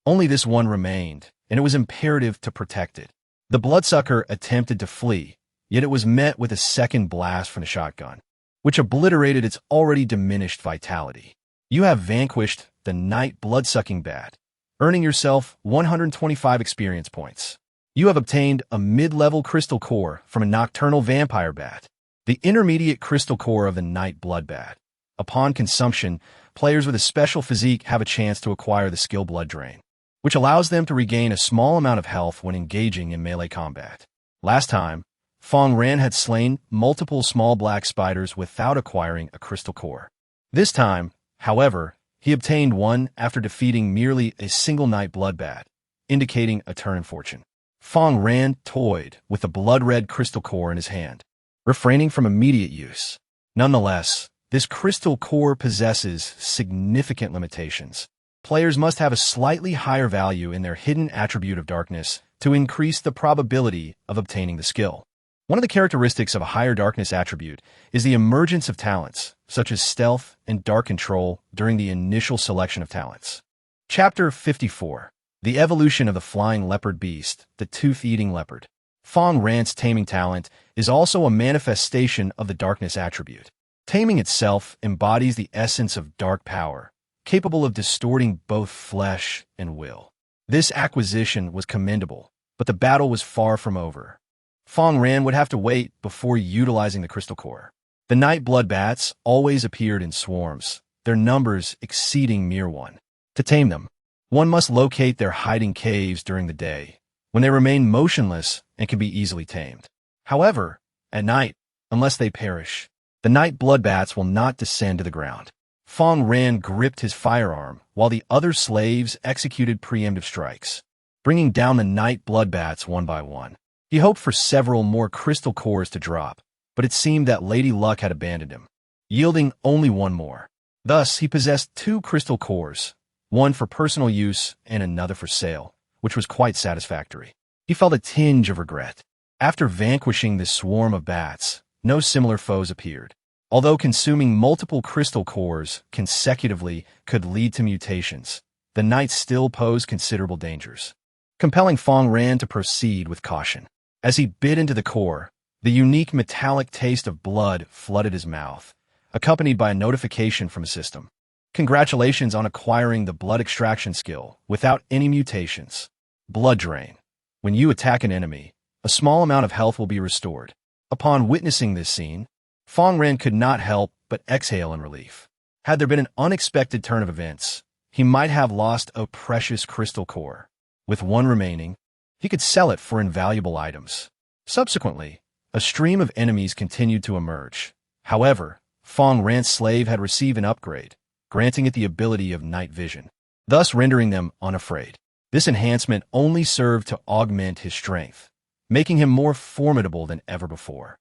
only this one remained, and it was imperative to protect it. The bloodsucker attempted to flee, yet it was met with a second blast from the shotgun, which obliterated its already diminished vitality. You have vanquished the night bloodsucking bat, earning yourself 125 experience points. You have obtained a mid-level crystal core from a nocturnal vampire bat, the intermediate crystal core of the night blood bat. Upon consumption, players with a special physique have a chance to acquire the skill Blood Drain, which allows them to regain a small amount of health when engaging in melee combat. Last time, Fang Ran had slain multiple small black spiders without acquiring a crystal core. This time, however, he obtained one after defeating merely a single night blood bat, indicating a turn in fortune. Fang Ran toyed with the blood-red crystal core in his hand, refraining from immediate use. Nonetheless, this crystal core possesses significant limitations. Players must have a slightly higher value in their hidden attribute of darkness to increase the probability of obtaining the skill. One of the characteristics of a higher darkness attribute is the emergence of talents, such as stealth and dark control, during the initial selection of talents. Chapter 54. The Evolution of the Flying Leopard Beast, the Tooth-Eating Leopard. Fang Ran's taming talent is also a manifestation of the darkness attribute. Taming itself embodies the essence of dark power, capable of distorting both flesh and will. This acquisition was commendable, but the battle was far from over. Fang Ran would have to wait before utilizing the crystal core. The night blood bats always appeared in swarms, their numbers exceeding mere one. To tame them, one must locate their hiding caves during the day, when they remain motionless and can be easily tamed. However, at night, unless they perish, the night blood bats will not descend to the ground. Fang Ran gripped his firearm while the other slaves executed preemptive strikes, bringing down the night blood bats one by one. He hoped for several more crystal cores to drop, but it seemed that Lady Luck had abandoned him, yielding only one more. Thus, he possessed 2 crystal cores, one for personal use and another for sale, which was quite satisfactory. He felt a tinge of regret. After vanquishing this swarm of bats, no similar foes appeared. Although consuming multiple crystal cores consecutively could lead to mutations, the knights still posed considerable dangers, compelling Fang Ran to proceed with caution. As he bit into the core, the unique metallic taste of blood flooded his mouth, accompanied by a notification from a system. Congratulations on acquiring the blood extraction skill without any mutations. Blood Drain. When you attack an enemy, a small amount of health will be restored. Upon witnessing this scene, Fang Ran could not help but exhale in relief. Had there been an unexpected turn of events, he might have lost a precious crystal core. With one remaining, he could sell it for invaluable items. Subsequently, a stream of enemies continued to emerge. However, Fang Ran's slave had received an upgrade, granting it the ability of night vision, thus rendering them unafraid. This enhancement only served to augment his strength, making him more formidable than ever before.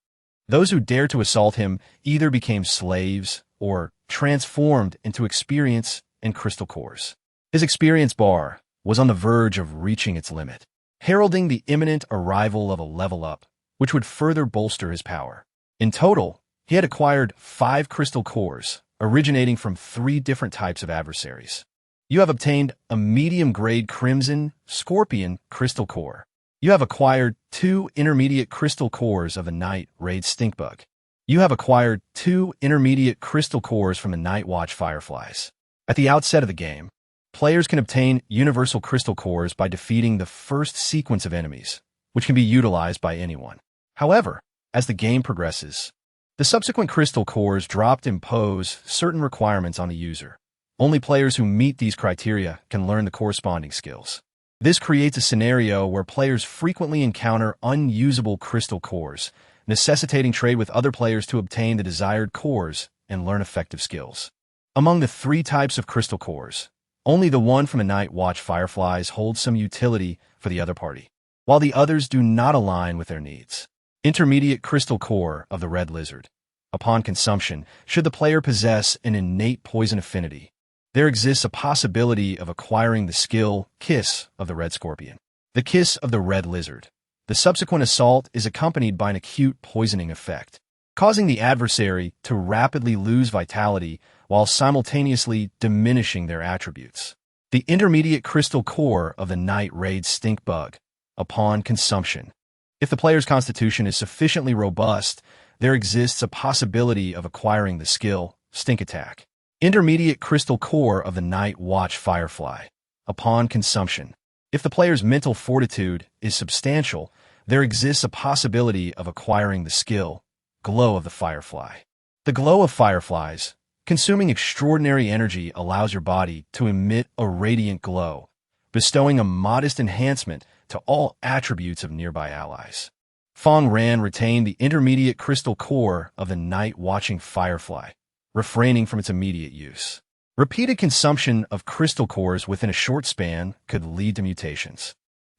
Those who dared to assault him either became slaves or transformed into experience and crystal cores. His experience bar was on the verge of reaching its limit, heralding the imminent arrival of a level up, which would further bolster his power. In total, he had acquired 5 crystal cores, originating from 3 different types of adversaries. You have obtained a medium-grade Crimson Scorpion crystal core. You have acquired 2 intermediate crystal cores of the Night Raid Stinkbug. You have acquired 2 intermediate crystal cores from the Night Watch Fireflies. At the outset of the game, players can obtain universal crystal cores by defeating the first sequence of enemies, which can be utilized by anyone. However, as the game progresses, the subsequent crystal cores dropped impose certain requirements on the user. Only players who meet these criteria can learn the corresponding skills. This creates a scenario where players frequently encounter unusable crystal cores, necessitating trade with other players to obtain the desired cores and learn effective skills. Among the 3 types of crystal cores, only the one from the Night Watch Fireflies holds some utility for the other party, while the others do not align with their needs. Intermediate crystal core of the Red Lizard. Upon consumption, should the player possess an innate poison affinity, there exists a possibility of acquiring the skill Kiss of the Red Scorpion. The Kiss of the Red Lizard. The subsequent assault is accompanied by an acute poisoning effect, causing the adversary to rapidly lose vitality while simultaneously diminishing their attributes. The intermediate crystal core of the Night Raid Stink Bug. Upon consumption, if the player's constitution is sufficiently robust, there exists a possibility of acquiring the skill Stink Attack. Intermediate crystal core of the Night Watch Firefly. Upon consumption, if the player's mental fortitude is substantial, there exists a possibility of acquiring the skill Glow of the Firefly. The glow of fireflies, consuming extraordinary energy, allows your body to emit a radiant glow, bestowing a modest enhancement to all attributes of nearby allies. Fang Ran retained the intermediate crystal core of the Night Watching Firefly, refraining from its immediate use. Repeated consumption of crystal cores within a short span could lead to mutations,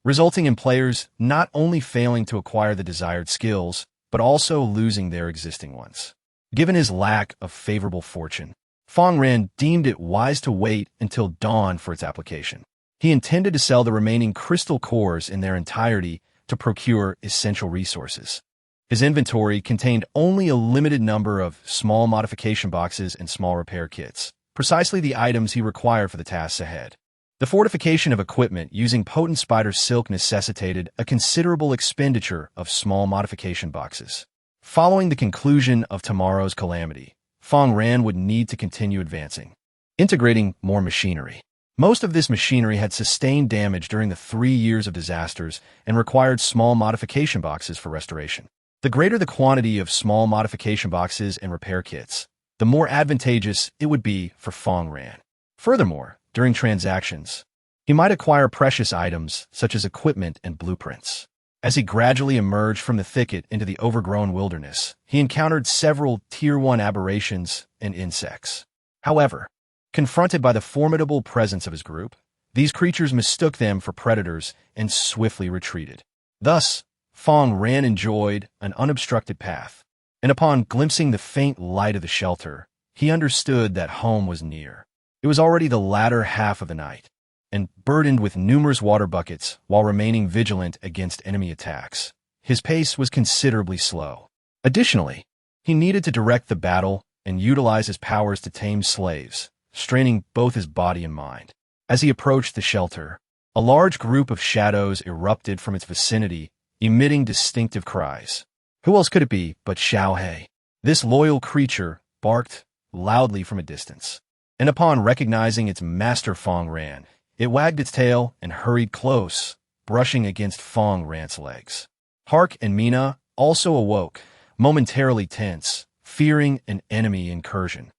resulting in players not only failing to acquire the desired skills, but also losing their existing ones. Given his lack of favorable fortune, Fang Ran deemed it wise to wait until dawn for its application. He intended to sell the remaining crystal cores in their entirety to procure essential resources. His inventory contained only a limited number of small modification boxes and small repair kits, precisely the items he required for the tasks ahead. The fortification of equipment using potent spider silk necessitated a considerable expenditure of small modification boxes. Following the conclusion of tomorrow's calamity, Fang Ran would need to continue advancing, integrating more machinery. Most of this machinery had sustained damage during the 3 years of disasters and required small modification boxes for restoration. The greater the quantity of small modification boxes and repair kits, the more advantageous it would be for Fang Ran. Furthermore, during transactions, he might acquire precious items such as equipment and blueprints. As he gradually emerged from the thicket into the overgrown wilderness, he encountered several Tier 1 aberrations and insects. However, confronted by the formidable presence of his group, these creatures mistook them for predators and swiftly retreated. Thus, Fang Ran enjoyed an unobstructed path, and upon glimpsing the faint light of the shelter, he understood that home was near. It was already the latter half of the night, and burdened with numerous water buckets while remaining vigilant against enemy attacks. His pace was considerably slow. Additionally, he needed to direct the battle and utilize his powers to tame slaves, straining both his body and mind. As he approached the shelter, a large group of shadows erupted from its vicinity, emitting distinctive cries. Who else could it be but Xiao He? This loyal creature barked loudly from a distance, and upon recognizing its master Fang Ran, it wagged its tail and hurried close, brushing against Fang Ran's legs. Hark and Mina also awoke, momentarily tense, fearing an enemy incursion,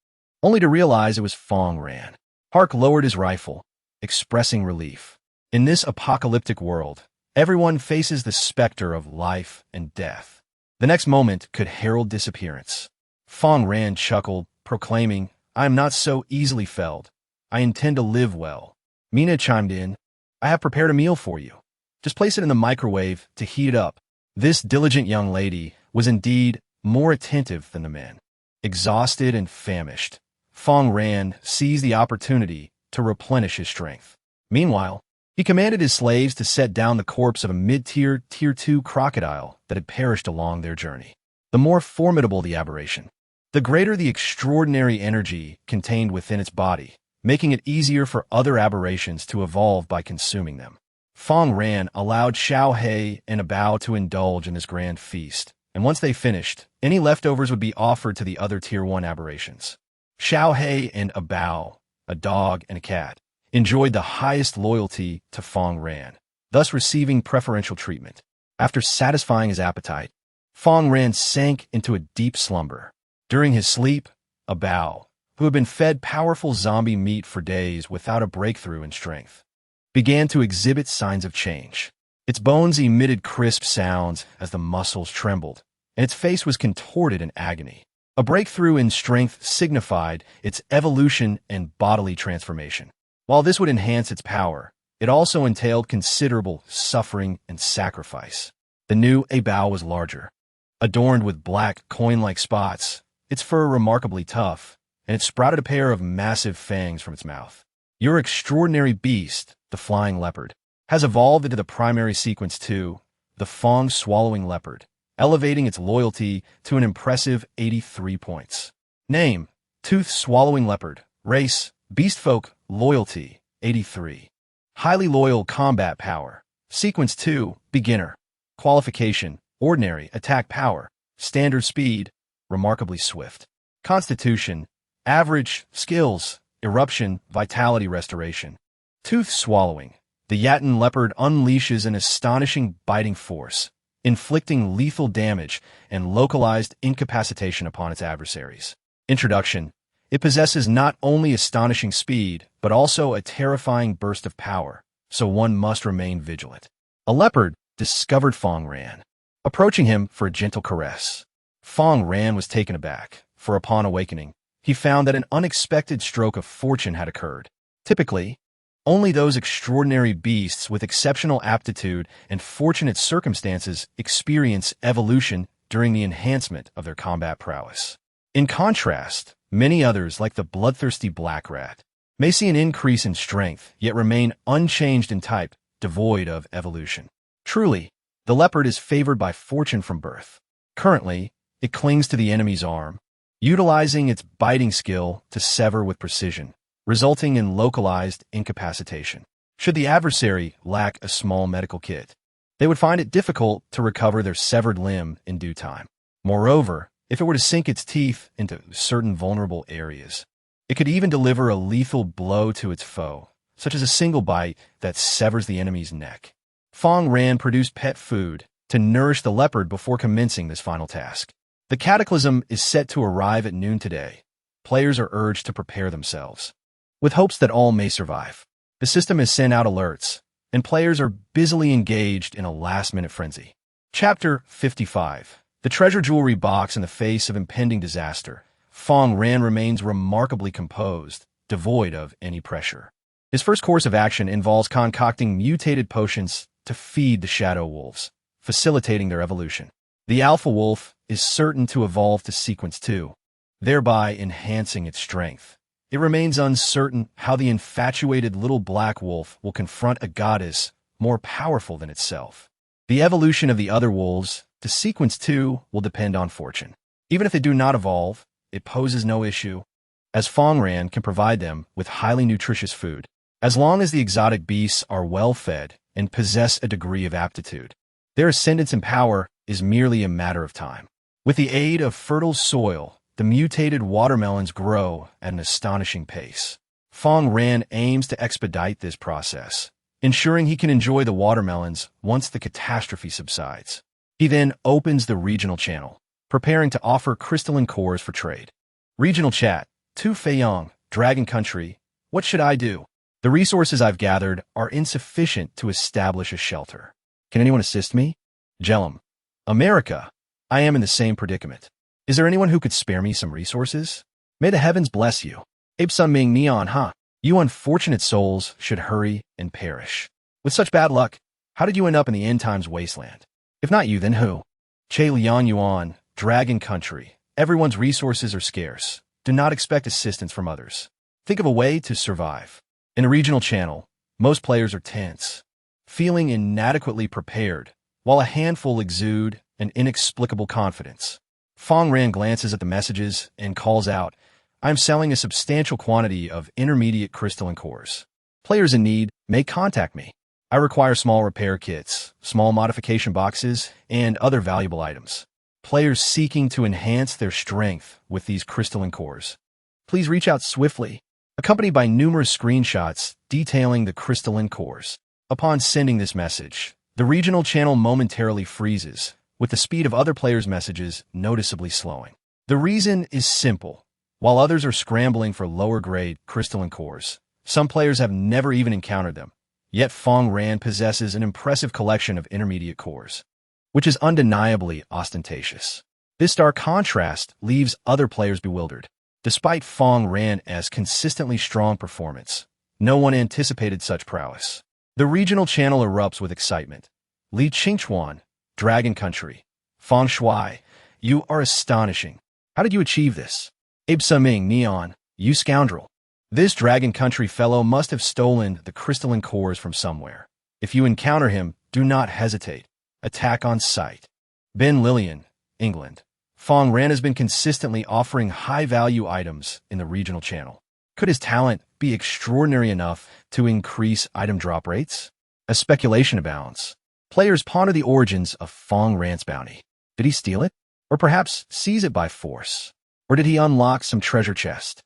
only to realize it was Fang Ran. Hark lowered his rifle, expressing relief. In this apocalyptic world, everyone faces the specter of life and death. The next moment could herald disappearance. Fang Ran chuckled, proclaiming, "I am not so easily felled. I intend to live well." Mina chimed in, "I have prepared a meal for you. Just place it in the microwave to heat it up." This diligent young lady was indeed more attentive than the men. Exhausted and famished, Fang Ran seized the opportunity to replenish his strength. Meanwhile, he commanded his slaves to set down the corpse of a mid-tier Tier 2 crocodile that had perished along their journey. The more formidable the aberration, the greater the extraordinary energy contained within its body, making it easier for other aberrations to evolve by consuming them. Fang Ran allowed Xiao He and Abao to indulge in this grand feast, and once they finished, any leftovers would be offered to the other Tier 1 aberrations. Xiao He and Abao, a dog and a cat, enjoyed the highest loyalty to Fang Ran, thus receiving preferential treatment. After satisfying his appetite, Fang Ran sank into a deep slumber. During his sleep, a Bao, who had been fed powerful zombie meat for days without a breakthrough in strength, began to exhibit signs of change. Its bones emitted crisp sounds as the muscles trembled, and its face was contorted in agony. A breakthrough in strength signified its evolution and bodily transformation. While this would enhance its power, it also entailed considerable suffering and sacrifice. The new Bao was larger, adorned with black, coin-like spots, its fur remarkably tough, and it sprouted a pair of massive fangs from its mouth. Your extraordinary beast, the flying leopard, has evolved into the primary sequence 2, the Fang swallowing leopard, elevating its loyalty to an impressive 83 points. Name: Tooth swallowing leopard. Race: beastfolk. Loyalty: 83. Highly loyal combat power. Sequence 2, beginner. Qualification: ordinary attack power, standard speed, remarkably swift. Constitution: average. Skills: eruption, vitality restoration. Tooth swallowing. The Yatan leopard unleashes an astonishing biting force, inflicting lethal damage and localized incapacitation upon its adversaries. Introduction: it possesses not only astonishing speed, but also a terrifying burst of power, so one must remain vigilant. A leopard discovered Fang Ran, approaching him for a gentle caress. Fang Ran was taken aback, for upon awakening, he found that an unexpected stroke of fortune had occurred. Typically, only those extraordinary beasts with exceptional aptitude and fortunate circumstances experience evolution during the enhancement of their combat prowess. In contrast, many others, like the bloodthirsty black rat, may see an increase in strength, yet remain unchanged in type, devoid of evolution. Truly, the leopard is favored by fortune from birth. Currently, it clings to the enemy's arm, utilizing its biting skill to sever with precision, resulting in localized incapacitation. Should the adversary lack a small medical kit, they would find it difficult to recover their severed limb in due time. Moreover, if it were to sink its teeth into certain vulnerable areas, it could even deliver a lethal blow to its foe, such as a single bite that severs the enemy's neck. Fang Ran produced pet food to nourish the leopard before commencing this final task. The cataclysm is set to arrive at noon today. Players are urged to prepare themselves, with hopes that all may survive. The system has sent out alerts, and players are busily engaged in a last-minute frenzy. Chapter 55. The treasure jewelry box in the face of impending disaster. Fang Ran remains remarkably composed, devoid of any pressure. His first course of action involves concocting mutated potions to feed the shadow wolves, facilitating their evolution. The alpha wolf is certain to evolve to sequence 2, thereby enhancing its strength. It remains uncertain how the infatuated little black wolf will confront a goddess more powerful than itself. The evolution of the other wolves to sequence 2 will depend on fortune. Even if they do not evolve, it poses no issue, as Fang Ran can provide them with highly nutritious food, as long as the exotic beasts are well fed and possess a degree of aptitude. Their ascendance in power is merely a matter of time. With the aid of fertile soil, the mutated watermelons grow at an astonishing pace. Fang Ran aims to expedite this process, ensuring he can enjoy the watermelons once the catastrophe subsides. He then opens the regional channel, preparing to offer crystalline cores for trade. Regional chat: Tu Feiyong, Dragon Country, what should I do? The resources I've gathered are insufficient to establish a shelter. Can anyone assist me? Jellum: America, I am in the same predicament. Is there anyone who could spare me some resources? May the heavens bless you. Apsun Ming Neon, huh? You unfortunate souls should hurry and perish. With such bad luck, how did you end up in the end times wasteland? If not you, then who? Che Lian Yuan, Dragon Country. Everyone's resources are scarce. Do not expect assistance from others. Think of a way to survive. In a regional channel, most players are tense, feeling inadequately prepared, while a handful exude an inexplicable confidence. Fang Ran glances at the messages and calls out, I am selling a substantial quantity of intermediate crystalline cores. Players in need may contact me. I require small repair kits, small modification boxes, and other valuable items. Players seeking to enhance their strength with these crystalline cores, please reach out swiftly, accompanied by numerous screenshots detailing the crystalline cores. Upon sending this message, The regional channel momentarily freezes, with the speed of other players' messages noticeably slowing. The reason is simple. While others are scrambling for lower-grade crystalline cores, some players have never even encountered them. Yet Fang Ran possesses an impressive collection of intermediate cores, which is undeniably ostentatious. This stark contrast leaves other players bewildered. Despite Fang Ran's consistently strong performance, no one anticipated such prowess. The regional channel erupts with excitement. Li Qingchuan, Dragon Country. Fang Shui, you are astonishing. How did you achieve this? Abe Saming Neon, you scoundrel. This Dragon Country fellow must have stolen the crystalline cores from somewhere. If you encounter him, do not hesitate. Attack on sight. Ben Lillian, England. Fang Ran has been consistently offering high-value items in the regional channel. Could his talent be extraordinary enough to increase item drop rates? As speculation abounds, players ponder the origins of Fang Ran's bounty. Did he steal it? Or perhaps seize it by force? Or did he unlock some treasure chest?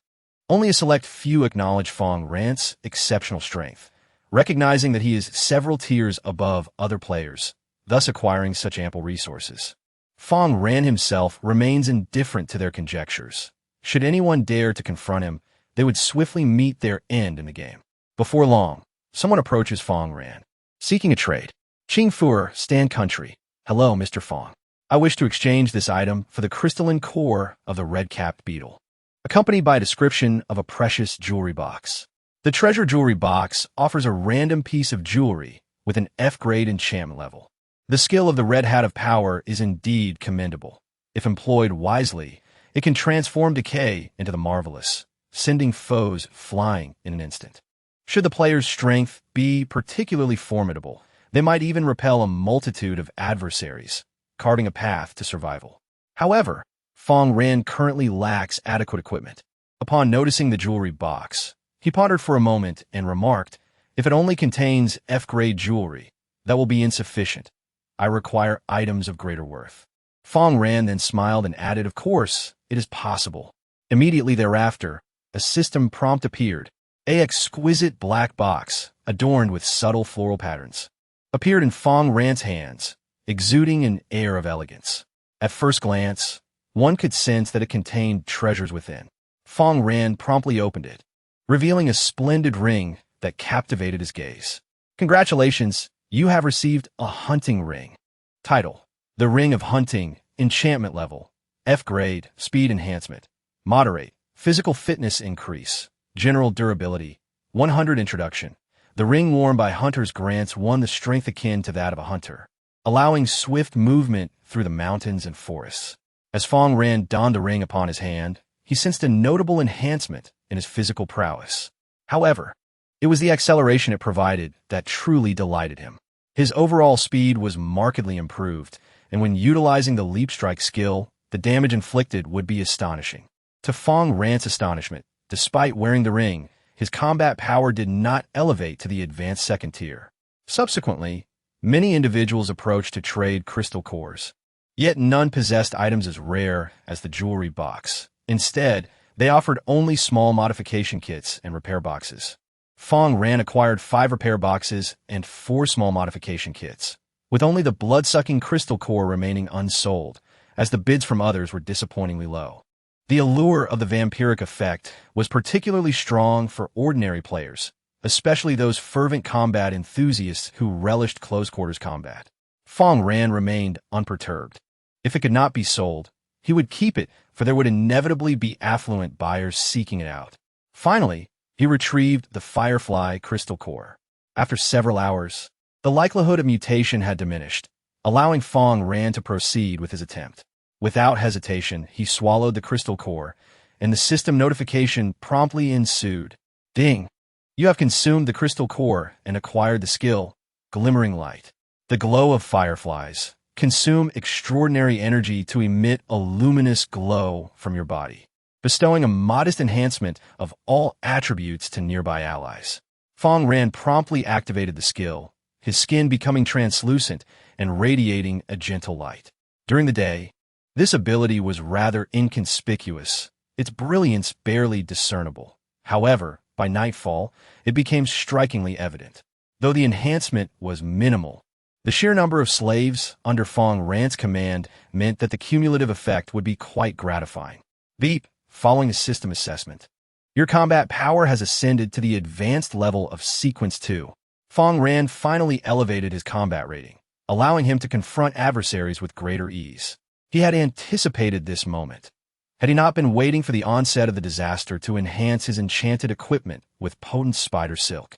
Only a select few acknowledge Fang Ran's exceptional strength, recognizing that he is several tiers above other players, thus acquiring such ample resources. Fang Ran himself remains indifferent to their conjectures. Should anyone dare to confront him, they would swiftly meet their end in the game. Before long, someone approaches Fang Ran, seeking a trade. Qingfuer, Stan Country. Hello, Mr. Fang. I wish to exchange this item for the crystalline core of the red-capped beetle, accompanied by a description of a precious jewelry box. The treasure jewelry box offers a random piece of jewelry with an F-grade enchantment level. The skill of the Red Hat of Power is indeed commendable. If employed wisely, it can transform decay into the marvelous, sending foes flying in an instant. Should the player's strength be particularly formidable, they might even repel a multitude of adversaries, carving a path to survival. However, Fang Ran currently lacks adequate equipment. Upon noticing the jewelry box, he pondered for a moment and remarked, if it only contains F-grade jewelry, that will be insufficient. I require items of greater worth. Fang Ran then smiled and added, of course, it is possible. Immediately thereafter, a system prompt appeared. An exquisite black box, adorned with subtle floral patterns, appeared in Fang Ran's hands, exuding an air of elegance. At first glance, one could sense that it contained treasures within. Fang Ran promptly opened it, revealing a splendid ring that captivated his gaze. Congratulations, you have received a hunting ring. Title: The Ring of Hunting, enchantment level, F-grade, speed enhancement, moderate, physical fitness increase, general durability, 100 introduction. The ring worn by hunters grants one the strength akin to that of a hunter, allowing swift movement through the mountains and forests. As Fang Ran donned the ring upon his hand, he sensed a notable enhancement in his physical prowess. However, it was the acceleration it provided that truly delighted him. His overall speed was markedly improved, and when utilizing the leap strike skill, the damage inflicted would be astonishing. To Fang Ran's astonishment, despite wearing the ring, his combat power did not elevate to the advanced second tier. Subsequently, many individuals approached to trade crystal cores, yet none possessed items as rare as the jewelry box. Instead, they offered only small modification kits and repair boxes. Fang Ran acquired 5 repair boxes and 4 small modification kits, with only the blood-sucking crystal core remaining unsold, as the bids from others were disappointingly low. The allure of the vampiric effect was particularly strong for ordinary players, especially those fervent combat enthusiasts who relished close-quarters combat. Fang Ran remained unperturbed. If it could not be sold, he would keep it, for there would inevitably be affluent buyers seeking it out. Finally, he retrieved the Firefly crystal core. After several hours, the likelihood of mutation had diminished, allowing Fang Ran to proceed with his attempt. Without hesitation, he swallowed the crystal core, and the system notification promptly ensued. Ding! You have consumed the crystal core and acquired the skill, Glimmering Light. The glow of fireflies consume extraordinary energy to emit a luminous glow from your body, bestowing a modest enhancement of all attributes to nearby allies. Fang Ran promptly activated the skill, his skin becoming translucent and radiating a gentle light. During the day, this ability was rather inconspicuous, its brilliance barely discernible. However, by nightfall, it became strikingly evident. Though the enhancement was minimal, The sheer number of slaves under Fang Ran's command meant that the cumulative effect would be quite gratifying. Beep, following a system assessment. Your combat power has ascended to the advanced level of Sequence 2. Fang Ran finally elevated his combat rating, allowing him to confront adversaries with greater ease. He had anticipated this moment. Had he not been waiting for the onset of the disaster to enhance his enchanted equipment with potent spider silk,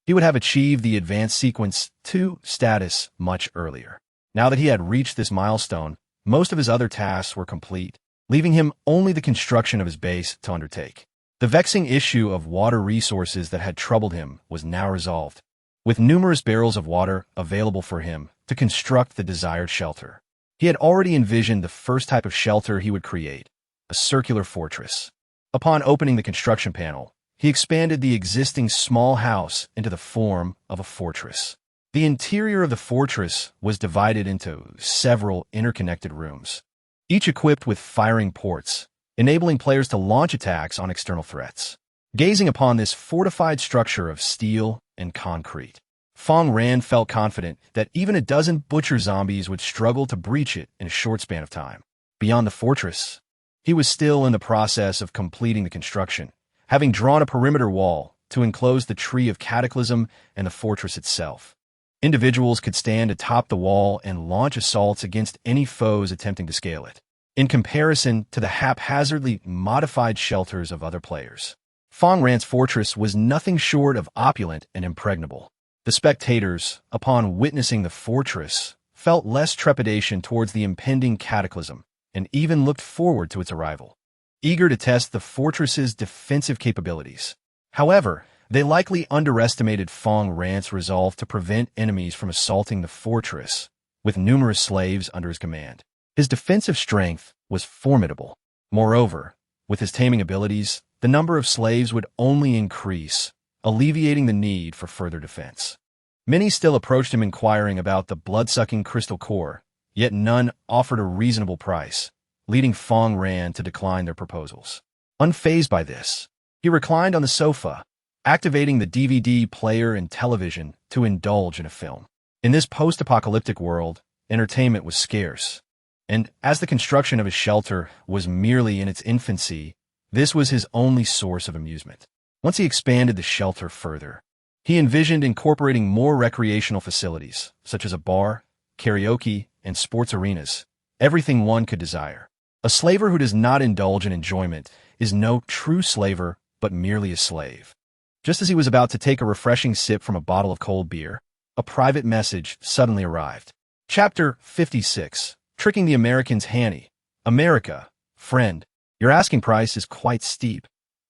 he would have achieved the advanced Sequence 2 status much earlier. Now that he had reached this milestone, most of his other tasks were complete, leaving him only the construction of his base to undertake. The vexing issue of water resources that had troubled him was now resolved, with numerous barrels of water available for him to construct the desired shelter. He had already envisioned the first type of shelter he would create, a circular fortress. Upon opening the construction panel, he expanded the existing small house into the form of a fortress. The interior of the fortress was divided into several interconnected rooms, each equipped with firing ports, enabling players to launch attacks on external threats. Gazing upon this fortified structure of steel and concrete, Fang Ran felt confident that even a dozen butcher zombies would struggle to breach it in a short span of time. Beyond the fortress, he was still in the process of completing the construction, having drawn a perimeter wall to enclose the Tree of Cataclysm and the fortress itself. Individuals could stand atop the wall and launch assaults against any foes attempting to scale it, in comparison to the haphazardly modified shelters of other players. Fang Ran's fortress was nothing short of opulent and impregnable. The spectators, upon witnessing the fortress, felt less trepidation towards the impending cataclysm and even looked forward to its arrival, eager to test the fortress's defensive capabilities. However, they likely underestimated Fang Ran's resolve to prevent enemies from assaulting the fortress, with numerous slaves under his command. His defensive strength was formidable. Moreover, with his taming abilities, the number of slaves would only increase, alleviating the need for further defense. Many still approached him inquiring about the blood-sucking crystal core, yet none offered a reasonable price, leading Fang Ran to decline their proposals. Unfazed by this, he reclined on the sofa, activating the DVD player and television to indulge in a film. In this post-apocalyptic world, entertainment was scarce, and as the construction of his shelter was merely in its infancy, this was his only source of amusement. Once he expanded the shelter further, he envisioned incorporating more recreational facilities, such as a bar, karaoke, and sports arenas, everything one could desire. A slaver who does not indulge in enjoyment is no true slaver, but merely a slave. Just as he was about to take a refreshing sip from a bottle of cold beer, a private message suddenly arrived. Chapter 56. Tricking the Americans. Hanny. America, friend, your asking price is quite steep.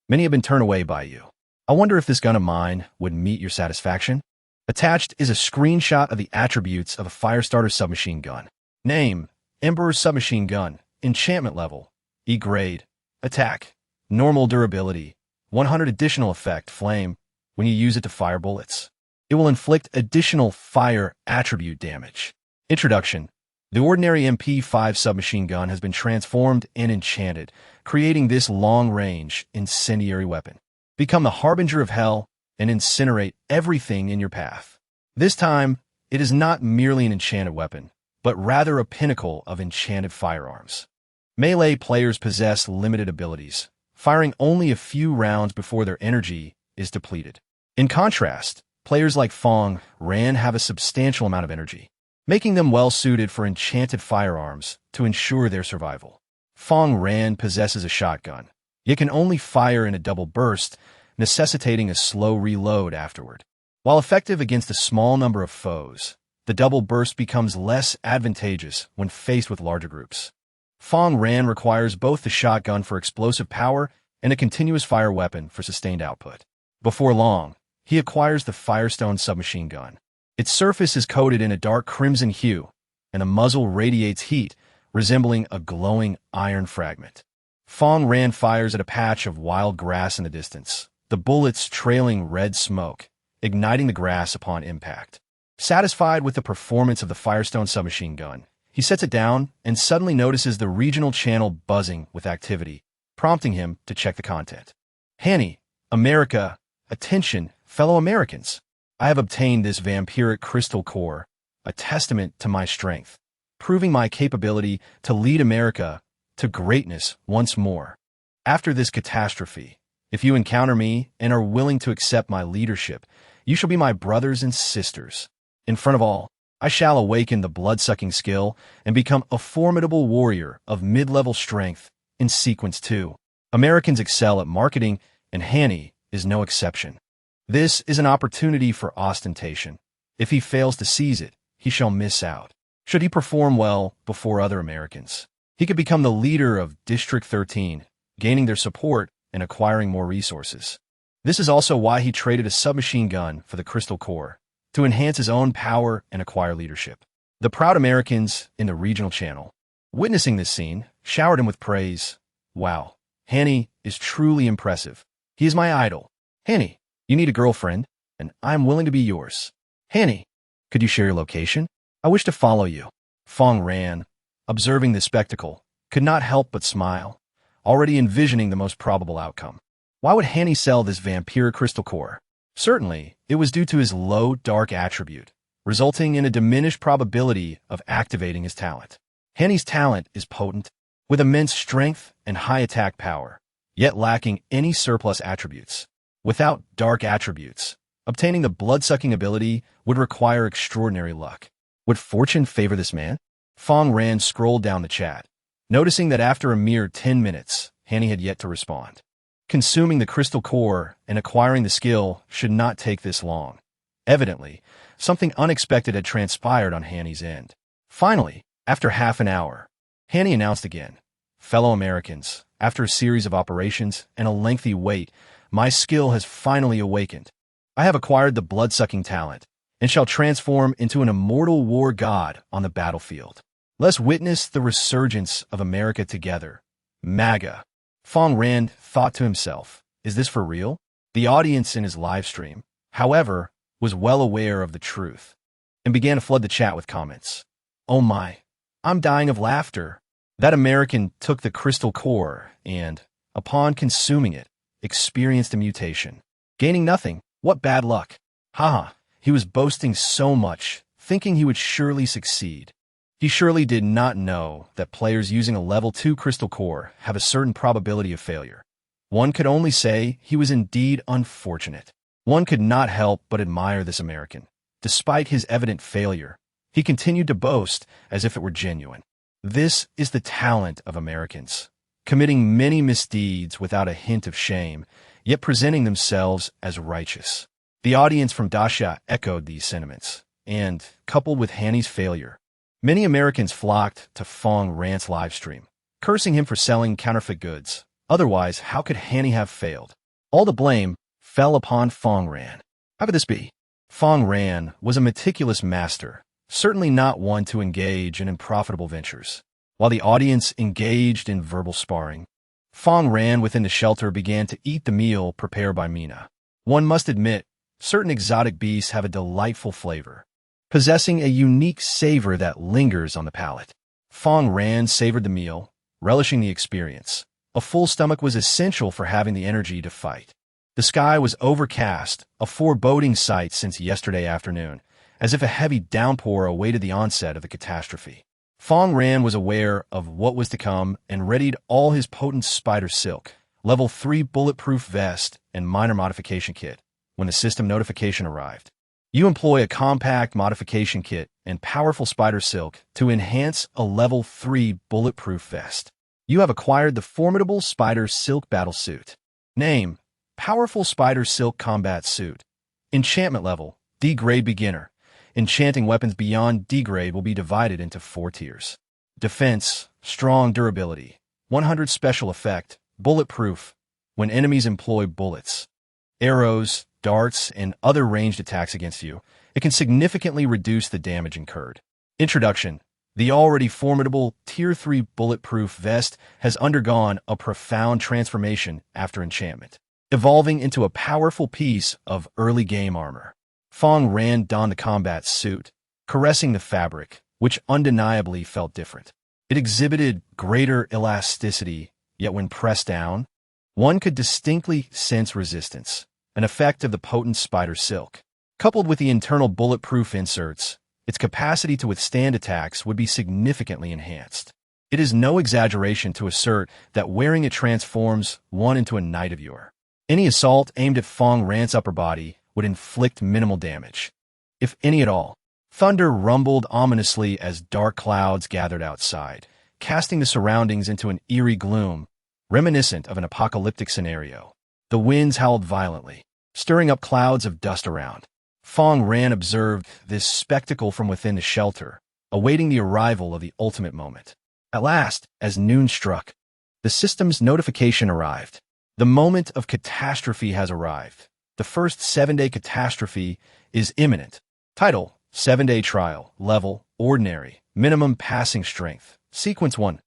Many have been turned away by you. I wonder if this gun of mine would meet your satisfaction? Attached is a screenshot of the attributes of a Firestarter submachine gun. Name, Emperor Submachine Gun. Enchantment level, E grade. Attack, normal durability, 100 additional effect, flame, when you use it to fire bullets. It will inflict additional fire attribute damage. Introduction. The ordinary MP5 submachine gun has been transformed and enchanted, creating this long-range, incendiary weapon. Become the harbinger of hell and incinerate everything in your path. This time, it is not merely an enchanted weapon, but rather a pinnacle of enchanted firearms. Melee players possess limited abilities, firing only a few rounds before their energy is depleted. In contrast, players like Fang Ran have a substantial amount of energy, making them well-suited for enchanted firearms to ensure their survival. Fang Ran possesses a shotgun, yet can only fire in a double burst, necessitating a slow reload afterward. While effective against a small number of foes, the double burst becomes less advantageous when faced with larger groups. Fang Ran requires both the shotgun for explosive power and a continuous fire weapon for sustained output. Before long, he acquires the Firestone submachine gun. Its surface is coated in a dark crimson hue, and the muzzle radiates heat, resembling a glowing iron fragment. Fang Ran fires at a patch of wild grass in the distance, the bullets trailing red smoke, igniting the grass upon impact. Satisfied with the performance of the Firestone submachine gun, he sets it down and suddenly notices the regional channel buzzing with activity, prompting him to check the content. Hanny, America, attention, fellow Americans. I have obtained this vampiric crystal core, a testament to my strength, proving my capability to lead America to greatness once more. After this catastrophe, if you encounter me and are willing to accept my leadership, you shall be my brothers and sisters. In front of all, I shall awaken the blood-sucking skill and become a formidable warrior of mid-level strength in Sequence 2. Americans excel at marketing, and Hanny is no exception. This is an opportunity for ostentation. If he fails to seize it, he shall miss out. Should he perform well before other Americans, he could become the leader of District 13, gaining their support and acquiring more resources. This is also why he traded a submachine gun for the crystal core, to enhance his own power and acquire leadership. The proud Americans in the regional channel, witnessing this scene, showered him with praise. Wow, Hanny is truly impressive. He is my idol. Hanny, you need a girlfriend, and I'm willing to be yours. Hanny, could you share your location? I wish to follow you. Fang Ran, observing this spectacle, could not help but smile, already envisioning the most probable outcome. Why would Hanny sell this vampire crystal core? Certainly, it was due to his low dark attribute, resulting in a diminished probability of activating his talent. Hanny's talent is potent, with immense strength and high attack power, yet lacking any surplus attributes. Without dark attributes, obtaining the blood-sucking ability would require extraordinary luck. Would fortune favor this man? Fang Ran scrolled down the chat, noticing that after a mere 10 minutes, Hanny had yet to respond. Consuming the crystal core and acquiring the skill should not take this long. Evidently, something unexpected had transpired on Hanny's end. Finally, after half an hour, Hanny announced again, "Fellow Americans, after a series of operations and a lengthy wait, my skill has finally awakened. I have acquired the blood-sucking talent and shall transform into an immortal war god on the battlefield. Let's witness the resurgence of America together. MAGA." Fang Ran thought to himself, is this for real? The audience in his live stream, however, was well aware of the truth and began to flood the chat with comments. Oh my, I'm dying of laughter. That American took the crystal core and, upon consuming it, experienced a mutation. Gaining nothing, what bad luck. Haha, he was boasting so much, thinking he would surely succeed. He surely did not know that players using a level 2 crystal core have a certain probability of failure. One could only say he was indeed unfortunate. One could not help but admire this American. Despite his evident failure, he continued to boast as if it were genuine. This is the talent of Americans, committing many misdeeds without a hint of shame, yet presenting themselves as righteous. The audience from Dasha echoed these sentiments, and, coupled with Hanny's failure, many Americans flocked to Fang Ran's livestream, cursing him for selling counterfeit goods. Otherwise, how could Hanny have failed? All the blame fell upon Fang Ran. How could this be? Fang Ran was a meticulous master, certainly not one to engage in unprofitable ventures. While the audience engaged in verbal sparring, Fang Ran within the shelter began to eat the meal prepared by Mina. One must admit, certain exotic beasts have a delightful flavor, possessing a unique savor that lingers on the palate. Fang Ran savored the meal, relishing the experience. A full stomach was essential for having the energy to fight. The sky was overcast, a foreboding sight since yesterday afternoon, as if a heavy downpour awaited the onset of the catastrophe. Fang Ran was aware of what was to come and readied all his potent spider silk, level 3 bulletproof vest, and minor modification kit when the system notification arrived. You employ a compact modification kit and powerful spider silk to enhance a level 3 bulletproof vest. You have acquired the formidable spider silk battle suit. Name: Powerful Spider Silk Combat Suit. Enchantment level: D-grade beginner. Enchanting weapons beyond D-grade will be divided into 4 tiers. Defense: strong durability. 100 special effect: bulletproof. When enemies employ bullets, arrows, darts, and other ranged attacks against you, it can significantly reduce the damage incurred. Introduction: the already formidable Tier 3 bulletproof vest has undergone a profound transformation after enchantment, evolving into a powerful piece of early game armor. Fang Ran donned the combat suit, caressing the fabric, which undeniably felt different. It exhibited greater elasticity, yet when pressed down, one could distinctly sense resistance, an effect of the potent spider silk. Coupled with the internal bulletproof inserts, its capacity to withstand attacks would be significantly enhanced. It is no exaggeration to assert that wearing it transforms one into a knight of yore. Any assault aimed at Fang Ran's upper body would inflict minimal damage, if any at all. Thunder rumbled ominously as dark clouds gathered outside, casting the surroundings into an eerie gloom, reminiscent of an apocalyptic scenario. The winds howled violently, stirring up clouds of dust around. Fang Ran observed this spectacle from within the shelter, awaiting the arrival of the ultimate moment. At last, as noon struck, the system's notification arrived. The moment of catastrophe has arrived. The first 7-day catastrophe is imminent. Title: 7-day trial. Level: ordinary. Minimum passing strength. Sequence 1.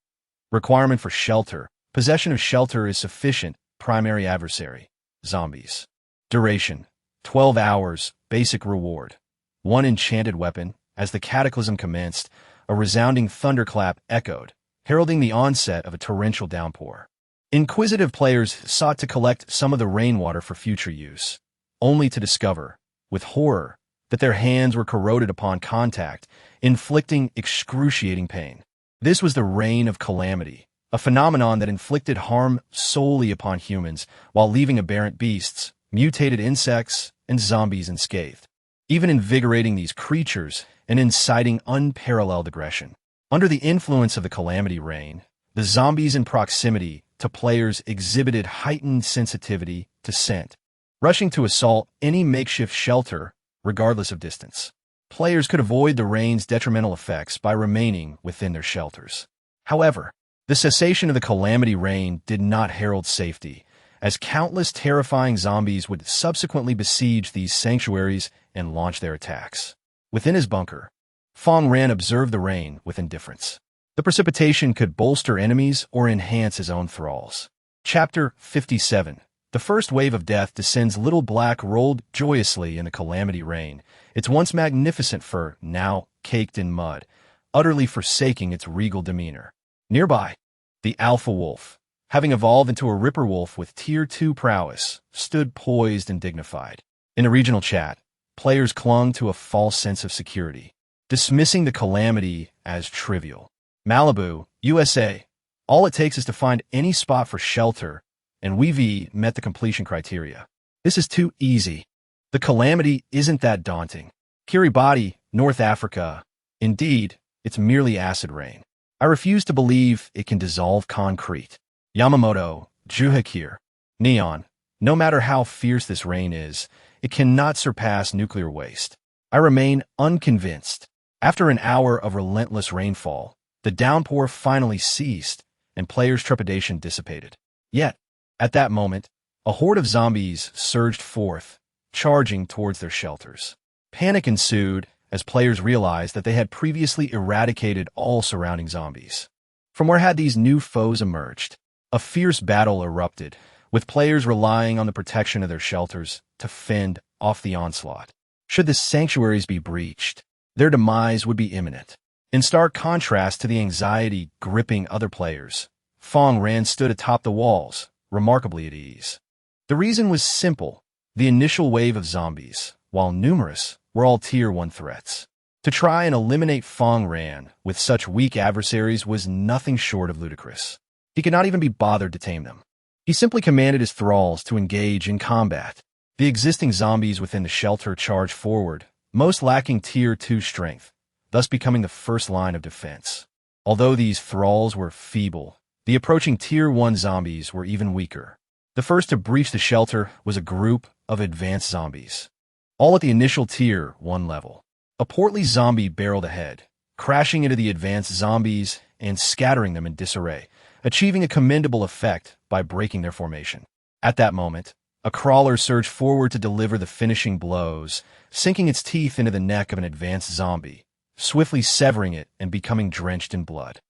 Requirement for shelter. Possession of shelter is sufficient. Primary adversary: zombies. Duration: 12 hours. Basic reward: 1 enchanted weapon. As the cataclysm commenced, a resounding thunderclap echoed, heralding the onset of a torrential downpour. Inquisitive players sought to collect some of the rainwater for future use, only to discover, with horror, that their hands were corroded upon contact, inflicting excruciating pain. This was the Rain of Calamity, a phenomenon that inflicted harm solely upon humans while leaving aberrant beasts, mutated insects, and zombies unscathed, even invigorating these creatures and inciting unparalleled aggression. Under the influence of the Calamity Rain, the zombies in proximity to players exhibited heightened sensitivity to scent, rushing to assault any makeshift shelter, regardless of distance. Players could avoid the rain's detrimental effects by remaining within their shelters. However, the cessation of the Calamity Rain did not herald safety, as countless terrifying zombies would subsequently besiege these sanctuaries and launch their attacks. Within his bunker, Fang Ran observed the rain with indifference. The precipitation could bolster enemies or enhance his own thralls. Chapter 57. The first wave of death descends. Little Black rolled joyously in the Calamity Rain, its once magnificent fur now caked in mud, utterly forsaking its regal demeanor. Nearby, the Alpha Wolf, having evolved into a Ripper Wolf with Tier 2 prowess, stood poised and dignified. In the regional chat, players clung to a false sense of security, dismissing the calamity as trivial. Malibu, USA. All it takes is to find any spot for shelter, and we've met the completion criteria. This is too easy. The calamity isn't that daunting. Kiribati, North Africa. Indeed, it's merely acid rain. I refuse to believe it can dissolve concrete. Yamamoto, Juhakir. Neon. No matter how fierce this rain is, it cannot surpass nuclear waste. I remain unconvinced. After an hour of relentless rainfall, the downpour finally ceased, and players' trepidation dissipated. Yet, at that moment, a horde of zombies surged forth, charging towards their shelters. Panic ensued as players realized that they had previously eradicated all surrounding zombies. From where had these new foes emerged? A fierce battle erupted, with players relying on the protection of their shelters to fend off the onslaught. Should the sanctuaries be breached, their demise would be imminent. In stark contrast to the anxiety gripping other players, Fang Ran stood atop the walls, remarkably at ease. The reason was simple. The initial wave of zombies, while numerous, were all Tier 1 threats. To try and eliminate Fang Ran with such weak adversaries was nothing short of ludicrous. He could not even be bothered to tame them. He simply commanded his thralls to engage in combat. The existing zombies within the shelter charged forward, most lacking Tier 2 strength, thus becoming the first line of defense. Although these thralls were feeble, the approaching Tier 1 zombies were even weaker. The first to breach the shelter was a group of advanced zombies, all at the initial Tier 1 level. A portly zombie barreled ahead, crashing into the advanced zombies and scattering them in disarray, achieving a commendable effect by breaking their formation. At that moment, a crawler surged forward to deliver the finishing blows, sinking its teeth into the neck of an advanced zombie, swiftly severing it and becoming drenched in blood.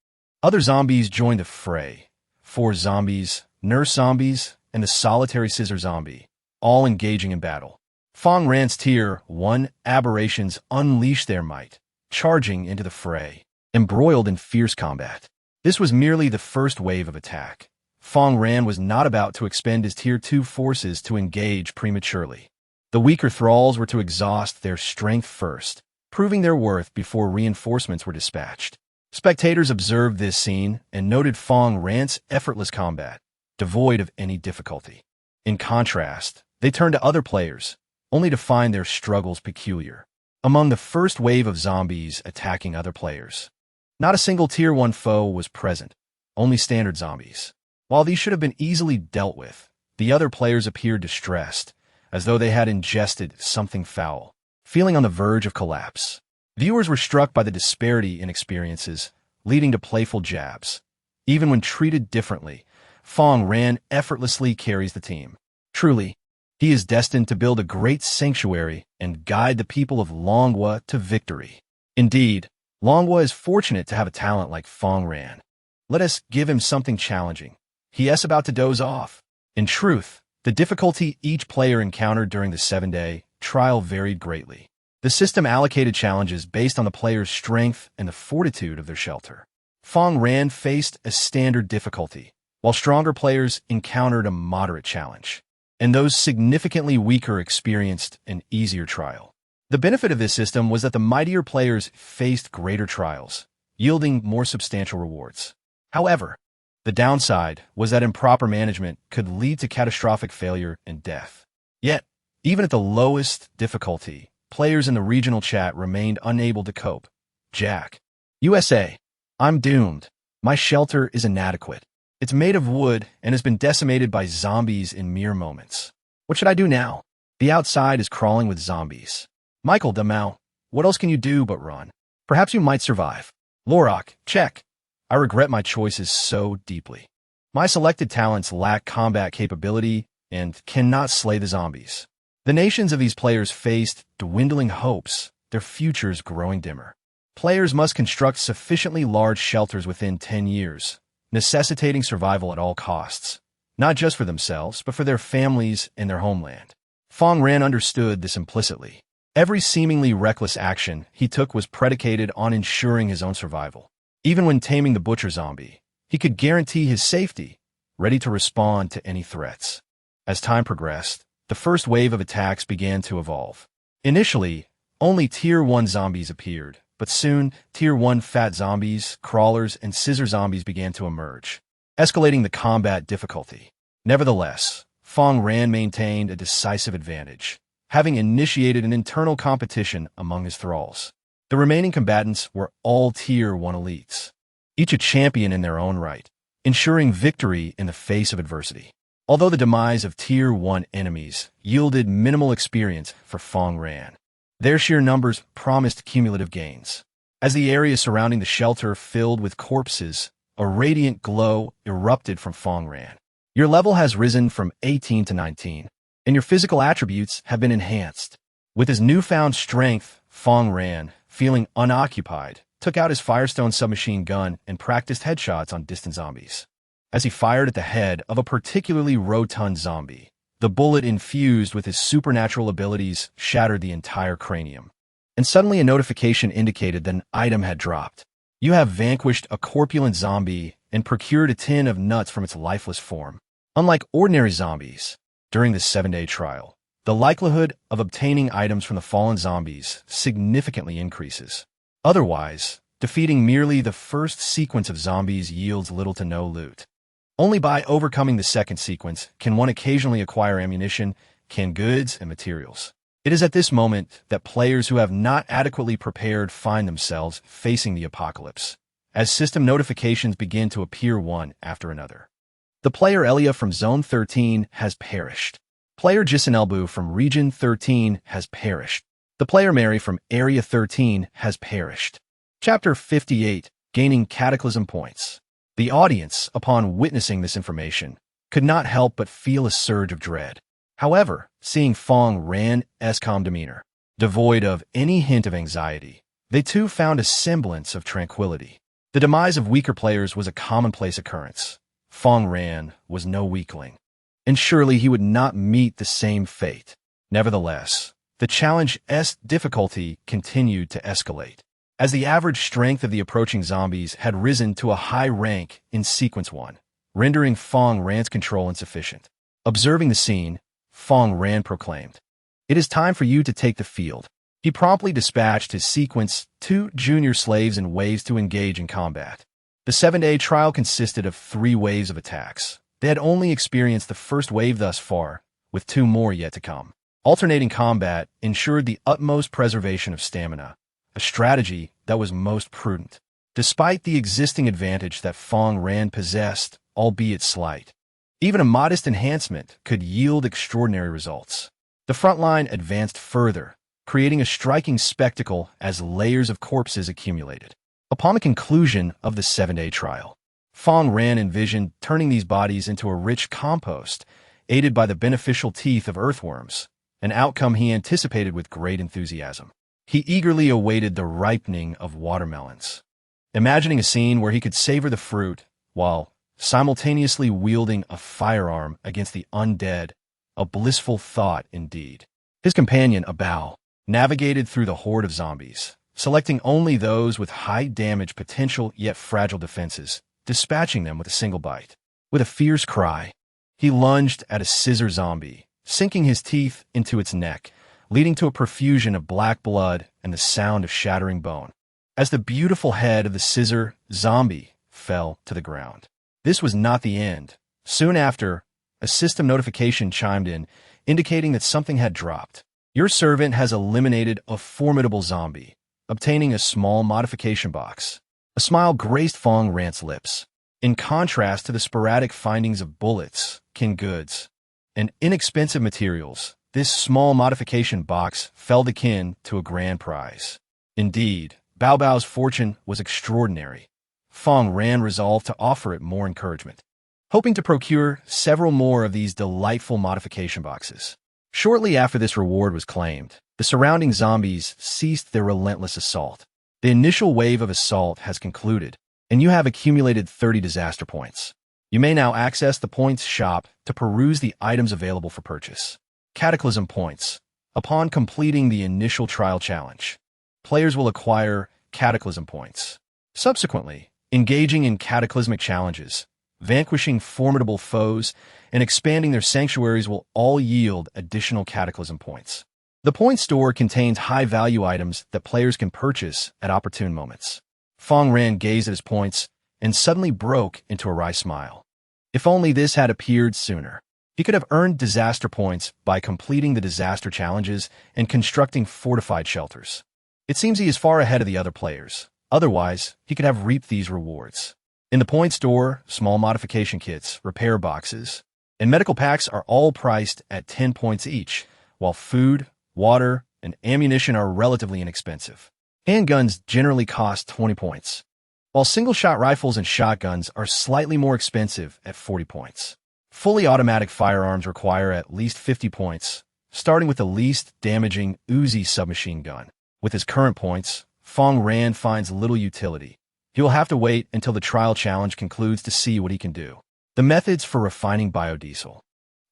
Other zombies joined the fray. 4 zombies, nurse zombies, and the solitary scissor zombie, all engaging in battle. Fang Ran's Tier 1 aberrations unleashed their might, charging into the fray, embroiled in fierce combat. This was merely the first wave of attack. Fang Ran was not about to expend his Tier 2 forces to engage prematurely. The weaker thralls were to exhaust their strength first, proving their worth before reinforcements were dispatched. Spectators observed this scene and noted Fang Ran's effortless combat, devoid of any difficulty. In contrast, they turned to other players, only to find their struggles peculiar. Among the first wave of zombies attacking other players, not a single Tier 1 foe was present, only standard zombies. While these should have been easily dealt with, the other players appeared distressed, as though they had ingested something foul, feeling on the verge of collapse. Viewers were struck by the disparity in experiences, leading to playful jabs. Even when treated differently, Fang Ran effortlessly carries the team. Truly, he is destined to build a great sanctuary and guide the people of Longwa to victory. Indeed, Longwa is fortunate to have a talent like Fang Ran. Let us give him something challenging. He is about to doze off. In truth, the difficulty each player encountered during the 7-day trial varied greatly. The system allocated challenges based on the player's strength and the fortitude of their shelter. Fang Ran faced a standard difficulty, while stronger players encountered a moderate challenge, and those significantly weaker experienced an easier trial. The benefit of this system was that the mightier players faced greater trials, yielding more substantial rewards. However, the downside was that improper management could lead to catastrophic failure and death. Yet, even at the lowest difficulty, players in the regional chat remained unable to cope. Jack. USA. I'm doomed. My shelter is inadequate. It's made of wood and has been decimated by zombies in mere moments. What should I do now? The outside is crawling with zombies. Michael Damau. What else can you do but run? Perhaps you might survive. Lorok. Check. I regret my choices so deeply. My selected talents lack combat capability and cannot slay the zombies. The nations of these players faced dwindling hopes, their futures growing dimmer. Players must construct sufficiently large shelters within 10 years, necessitating survival at all costs, not just for themselves, but for their families and their homeland. Fang Ran understood this implicitly. Every seemingly reckless action he took was predicated on ensuring his own survival. Even when taming the butcher zombie, he could guarantee his safety, ready to respond to any threats. As time progressed, the first wave of attacks began to evolve. Initially, only Tier 1 zombies appeared, but soon, Tier 1 fat zombies, crawlers, and scissor zombies began to emerge, escalating the combat difficulty. Nevertheless, Fang Ran maintained a decisive advantage, having initiated an internal competition among his thralls. The remaining combatants were all Tier 1 elites, each a champion in their own right, ensuring victory in the face of adversity. Although the demise of Tier 1 enemies yielded minimal experience for Fang Ran, their sheer numbers promised cumulative gains. As the area surrounding the shelter filled with corpses, a radiant glow erupted from Fang Ran. Your level has risen from 18 to 19, and your physical attributes have been enhanced. With his newfound strength, Fang Ran, feeling unoccupied, took out his Firestone submachine gun and practiced headshots on distant zombies. As he fired at the head of a particularly rotund zombie, the bullet infused with his supernatural abilities shattered the entire cranium. And suddenly a notification indicated that an item had dropped. You have vanquished a corpulent zombie and procured a tin of nuts from its lifeless form. Unlike ordinary zombies, during this 7-day trial, the likelihood of obtaining items from the fallen zombies significantly increases. Otherwise, defeating merely the first sequence of zombies yields little to no loot. Only by overcoming the second sequence can one occasionally acquire ammunition, canned goods, and materials. It is at this moment that players who have not adequately prepared find themselves facing the apocalypse, as system notifications begin to appear one after another. The player Elia from Zone 13 has perished. Player Jisenelbu from Region 13 has perished. The player Mary from Area 13 has perished. Chapter 58, Gaining Cataclysm Points. The audience, upon witnessing this information, could not help but feel a surge of dread. However, seeing Fang Ran's calm demeanor, devoid of any hint of anxiety, they too found a semblance of tranquility. The demise of weaker players was a commonplace occurrence. Fang Ran was no weakling, and surely he would not meet the same fate. Nevertheless, the challenge's difficulty continued to escalate, as the average strength of the approaching zombies had risen to a high rank in Sequence 1, rendering Fang Ran's control insufficient. Observing the scene, Fang Ran proclaimed, "It is time for you to take the field. He promptly dispatched his sequence 2 junior slaves in waves to engage in combat. The 7-day trial consisted of 3 waves of attacks. They had only experienced the first wave thus far, with 2 more yet to come. Alternating combat ensured the utmost preservation of stamina, a strategy that was most prudent, despite the existing advantage that Fang Ran possessed, albeit slight. Even a modest enhancement could yield extraordinary results. The front line advanced further, creating a striking spectacle as layers of corpses accumulated. Upon the conclusion of the 7-day trial, Fang Ran envisioned turning these bodies into a rich compost, aided by the beneficial teeth of earthworms, an outcome he anticipated with great enthusiasm. He eagerly awaited the ripening of watermelons, imagining a scene where he could savor the fruit while simultaneously wielding a firearm against the undead, a blissful thought indeed. His companion, Abao, navigated through the horde of zombies, selecting only those with high damage potential yet fragile defenses, dispatching them with a single bite. With a fierce cry, he lunged at a scissor zombie, sinking his teeth into its neck, leading to a profusion of black blood and the sound of shattering bone, as the beautiful head of the scissor zombie fell to the ground. This was not the end. Soon after, a system notification chimed in, indicating that something had dropped. Your servant has eliminated a formidable zombie, obtaining a small modification box. A smile graced Fang Ran's lips. In contrast to the sporadic findings of bullets, canned goods, and inexpensive materials, this small modification box fell akin to a grand prize. Indeed, Bao Bao's fortune was extraordinary. Fang Ran resolved to offer it more encouragement, hoping to procure several more of these delightful modification boxes. Shortly after this reward was claimed, the surrounding zombies ceased their relentless assault. The initial wave of assault has concluded, and you have accumulated 30 disaster points. You may now access the points shop to peruse the items available for purchase. Cataclysm points. Upon completing the initial trial challenge, players will acquire Cataclysm points. Subsequently, engaging in cataclysmic challenges, vanquishing formidable foes, and expanding their sanctuaries will all yield additional Cataclysm points. The point store contains high-value items that players can purchase at opportune moments. Fang Ran gazed at his points and suddenly broke into a wry smile. If only this had appeared sooner. He could have earned disaster points by completing the disaster challenges and constructing fortified shelters. It seems he is far ahead of the other players. Otherwise, he could have reaped these rewards. In the point store, small modification kits, repair boxes, and medical packs are all priced at 10 points each, while food, water, and ammunition are relatively inexpensive. Handguns generally cost 20 points, while single-shot rifles and shotguns are slightly more expensive at 40 points. Fully automatic firearms require at least 50 points, starting with the least damaging Uzi submachine gun. With his current points, Fang Ran finds little utility. He will have to wait until the trial challenge concludes to see what he can do. The methods for refining biodiesel,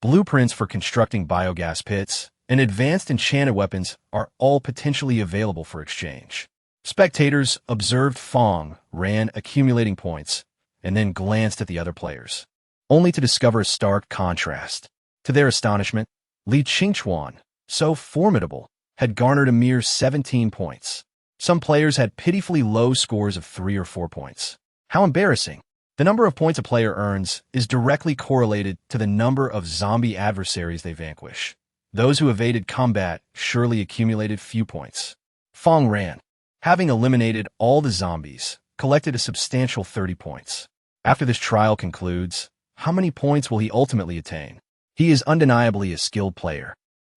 blueprints for constructing biogas pits, and advanced enchanted weapons are all potentially available for exchange. Spectators observed Fang Ran accumulating points and then glanced at the other players, only to discover a stark contrast. To their astonishment, Li Qingchuan, so formidable, had garnered a mere 17 points. Some players had pitifully low scores of 3 or 4 points. How embarrassing! The number of points a player earns is directly correlated to the number of zombie adversaries they vanquish. Those who evaded combat surely accumulated few points. Fang Ran, having eliminated all the zombies, collected a substantial 30 points. After this trial concludes, how many points will he ultimately attain? He is undeniably a skilled player,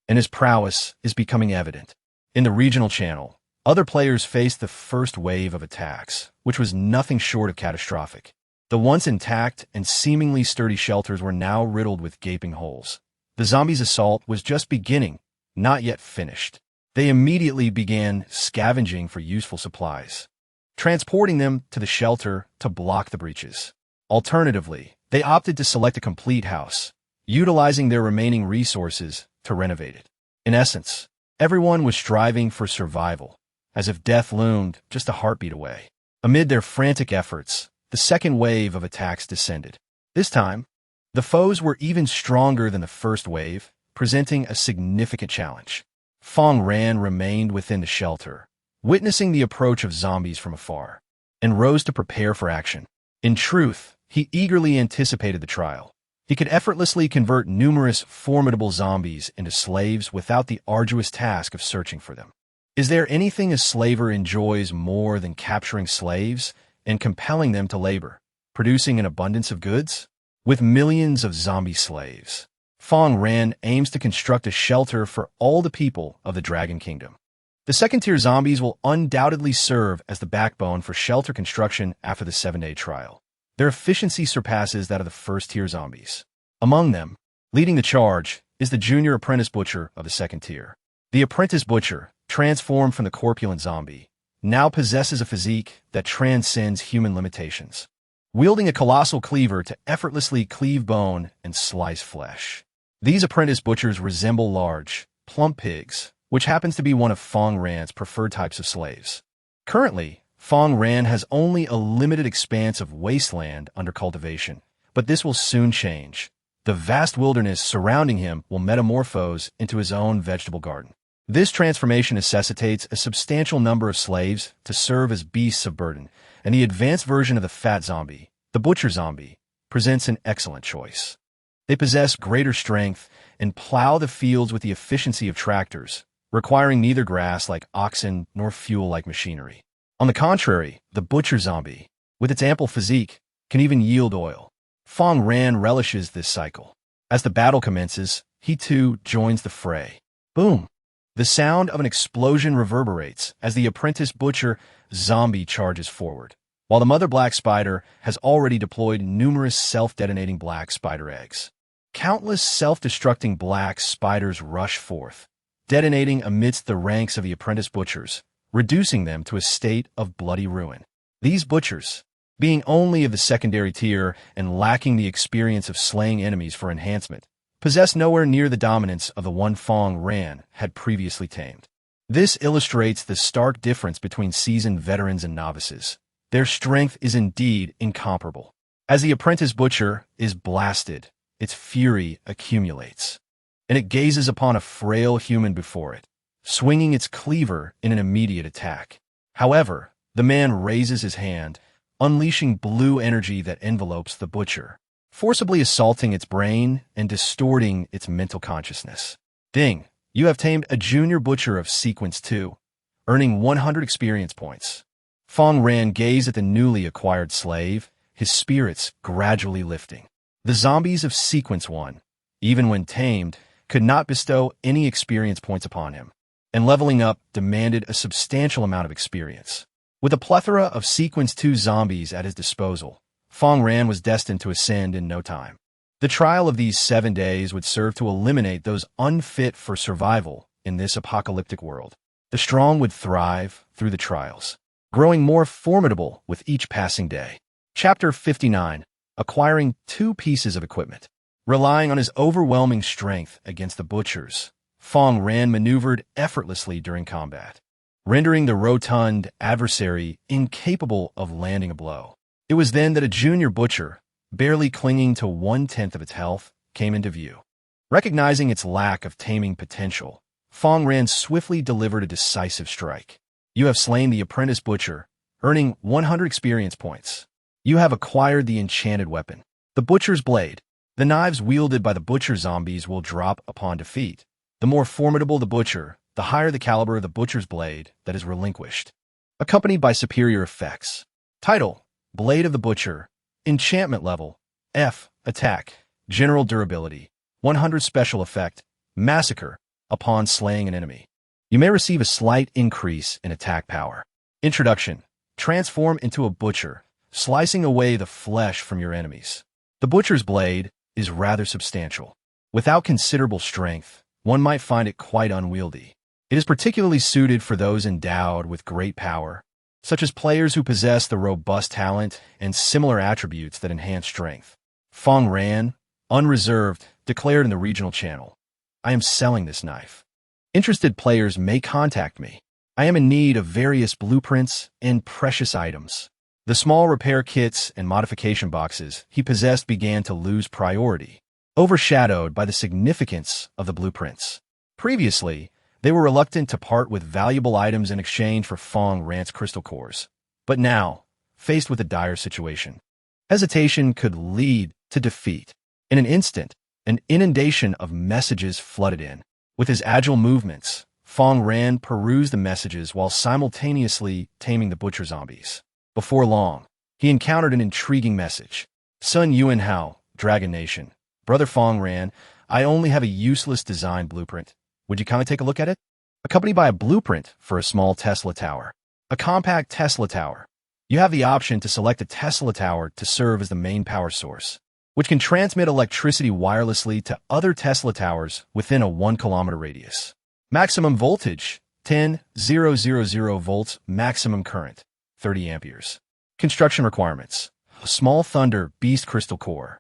and his prowess is becoming evident. In the regional channel, other players faced the first wave of attacks, which was nothing short of catastrophic. The once intact and seemingly sturdy shelters were now riddled with gaping holes. The zombies' assault was just beginning, not yet finished. They immediately began scavenging for useful supplies, transporting them to the shelter to block the breaches. Alternatively, they opted to select a complete house, utilizing their remaining resources to renovate it. In essence, everyone was striving for survival, as if death loomed just a heartbeat away. Amid their frantic efforts, the second wave of attacks descended. This time, the foes were even stronger than the first wave, presenting a significant challenge. Fang Ran remained within the shelter, witnessing the approach of zombies from afar, and rose to prepare for action. In truth, he eagerly anticipated the trial. He could effortlessly convert numerous formidable zombies into slaves without the arduous task of searching for them. Is there anything a slaver enjoys more than capturing slaves and compelling them to labor, producing an abundance of goods? With millions of zombie slaves, Fang Ran aims to construct a shelter for all the people of the Dragon Kingdom. The second-tier zombies will undoubtedly serve as the backbone for shelter construction after the 7-day trial. Their efficiency surpasses that of the first-tier zombies. Among them, leading the charge, is the junior apprentice butcher of the second tier. The apprentice butcher, transformed from the corpulent zombie, now possesses a physique that transcends human limitations, wielding a colossal cleaver to effortlessly cleave bone and slice flesh. These apprentice butchers resemble large, plump pigs, which happens to be one of Fang Ran's preferred types of slaves. Currently, Fang Ran has only a limited expanse of wasteland under cultivation, but this will soon change. The vast wilderness surrounding him will metamorphose into his own vegetable garden. This transformation necessitates a substantial number of slaves to serve as beasts of burden, and the advanced version of the fat zombie, the butcher zombie, presents an excellent choice. They possess greater strength and plow the fields with the efficiency of tractors, requiring neither grass like oxen nor fuel like machinery. On the contrary, the butcher zombie, with its ample physique, can even yield oil. Fang Ran relishes this cycle. As the battle commences, he too joins the fray. Boom! The sound of an explosion reverberates as the apprentice butcher zombie charges forward, while the mother black spider has already deployed numerous self-detonating black spider eggs. Countless self-destructing black spiders rush forth, detonating amidst the ranks of the apprentice butchers, reducing them to a state of bloody ruin. These butchers, being only of the secondary tier and lacking the experience of slaying enemies for enhancement, possess nowhere near the dominance of the one Fang Ran had previously tamed. This illustrates the stark difference between seasoned veterans and novices. Their strength is indeed incomparable. As the apprentice butcher is blasted, its fury accumulates, and it gazes upon a frail human before it, swinging its cleaver in an immediate attack. However, the man raises his hand, unleashing blue energy that envelopes the butcher, forcibly assaulting its brain and distorting its mental consciousness. Ding! You have tamed a junior butcher of Sequence 2, earning 100 experience points. Fang Ran gazed at the newly acquired slave, his spirits gradually lifting. The zombies of Sequence 1, even when tamed, could not bestow any experience points upon him, and leveling up demanded a substantial amount of experience. With a plethora of Sequence 2 zombies at his disposal, Fang Ran was destined to ascend in no time. The trial of these 7 days would serve to eliminate those unfit for survival in this apocalyptic world. The strong would thrive through the trials, growing more formidable with each passing day. Chapter 59. Acquiring 2 pieces of equipment. Relying on his overwhelming strength against the butchers, Fang Ran maneuvered effortlessly during combat, rendering the rotund adversary incapable of landing a blow. It was then that a junior butcher, barely clinging to 1/10 of its health, came into view. Recognizing its lack of taming potential, Fang Ran swiftly delivered a decisive strike. You have slain the apprentice butcher, earning 100 experience points. You have acquired the enchanted weapon, the butcher's blade. The knives wielded by the butcher zombies will drop upon defeat. The more formidable the butcher, the higher the caliber of the butcher's blade that is relinquished, accompanied by superior effects. Title: Blade of the Butcher. Enchantment level: F. Attack. General durability: 100. Special effect: Massacre upon slaying an enemy. You may receive a slight increase in attack power. Introduction: Transform into a butcher, slicing away the flesh from your enemies. The butcher's blade is rather substantial. Without considerable strength, one might find it quite unwieldy. It is particularly suited for those endowed with great power, such as players who possess the robust talent and similar attributes that enhance strength. Fang Ran, unreserved, declared in the regional channel, "I am selling this knife. Interested players may contact me. I am in need of various blueprints and precious items." The small repair kits and modification boxes he possessed began to lose priority, overshadowed by the significance of the blueprints. Previously, They were reluctant to part with valuable items in exchange for Fang Ran's crystal cores. But now, faced with a dire situation, hesitation could lead to defeat. In an instant, an inundation of messages flooded in. With his agile movements, Fang Ran perused the messages while simultaneously taming the butcher zombies. Before long, he encountered an intriguing message. Sun Yuan Hao, Dragon Nation. Brother Fang Ran, I only have a useless design blueprint. Would you kindly take a look at it? Accompanied by a blueprint for a small Tesla tower. A compact Tesla tower. You have the option to select a Tesla tower to serve as the main power source, which can transmit electricity wirelessly to other Tesla towers within a 1-kilometer radius. Maximum voltage, 10,000 volts. Maximum current, 30 amperes. Construction requirements: a small Thunder Beast crystal core,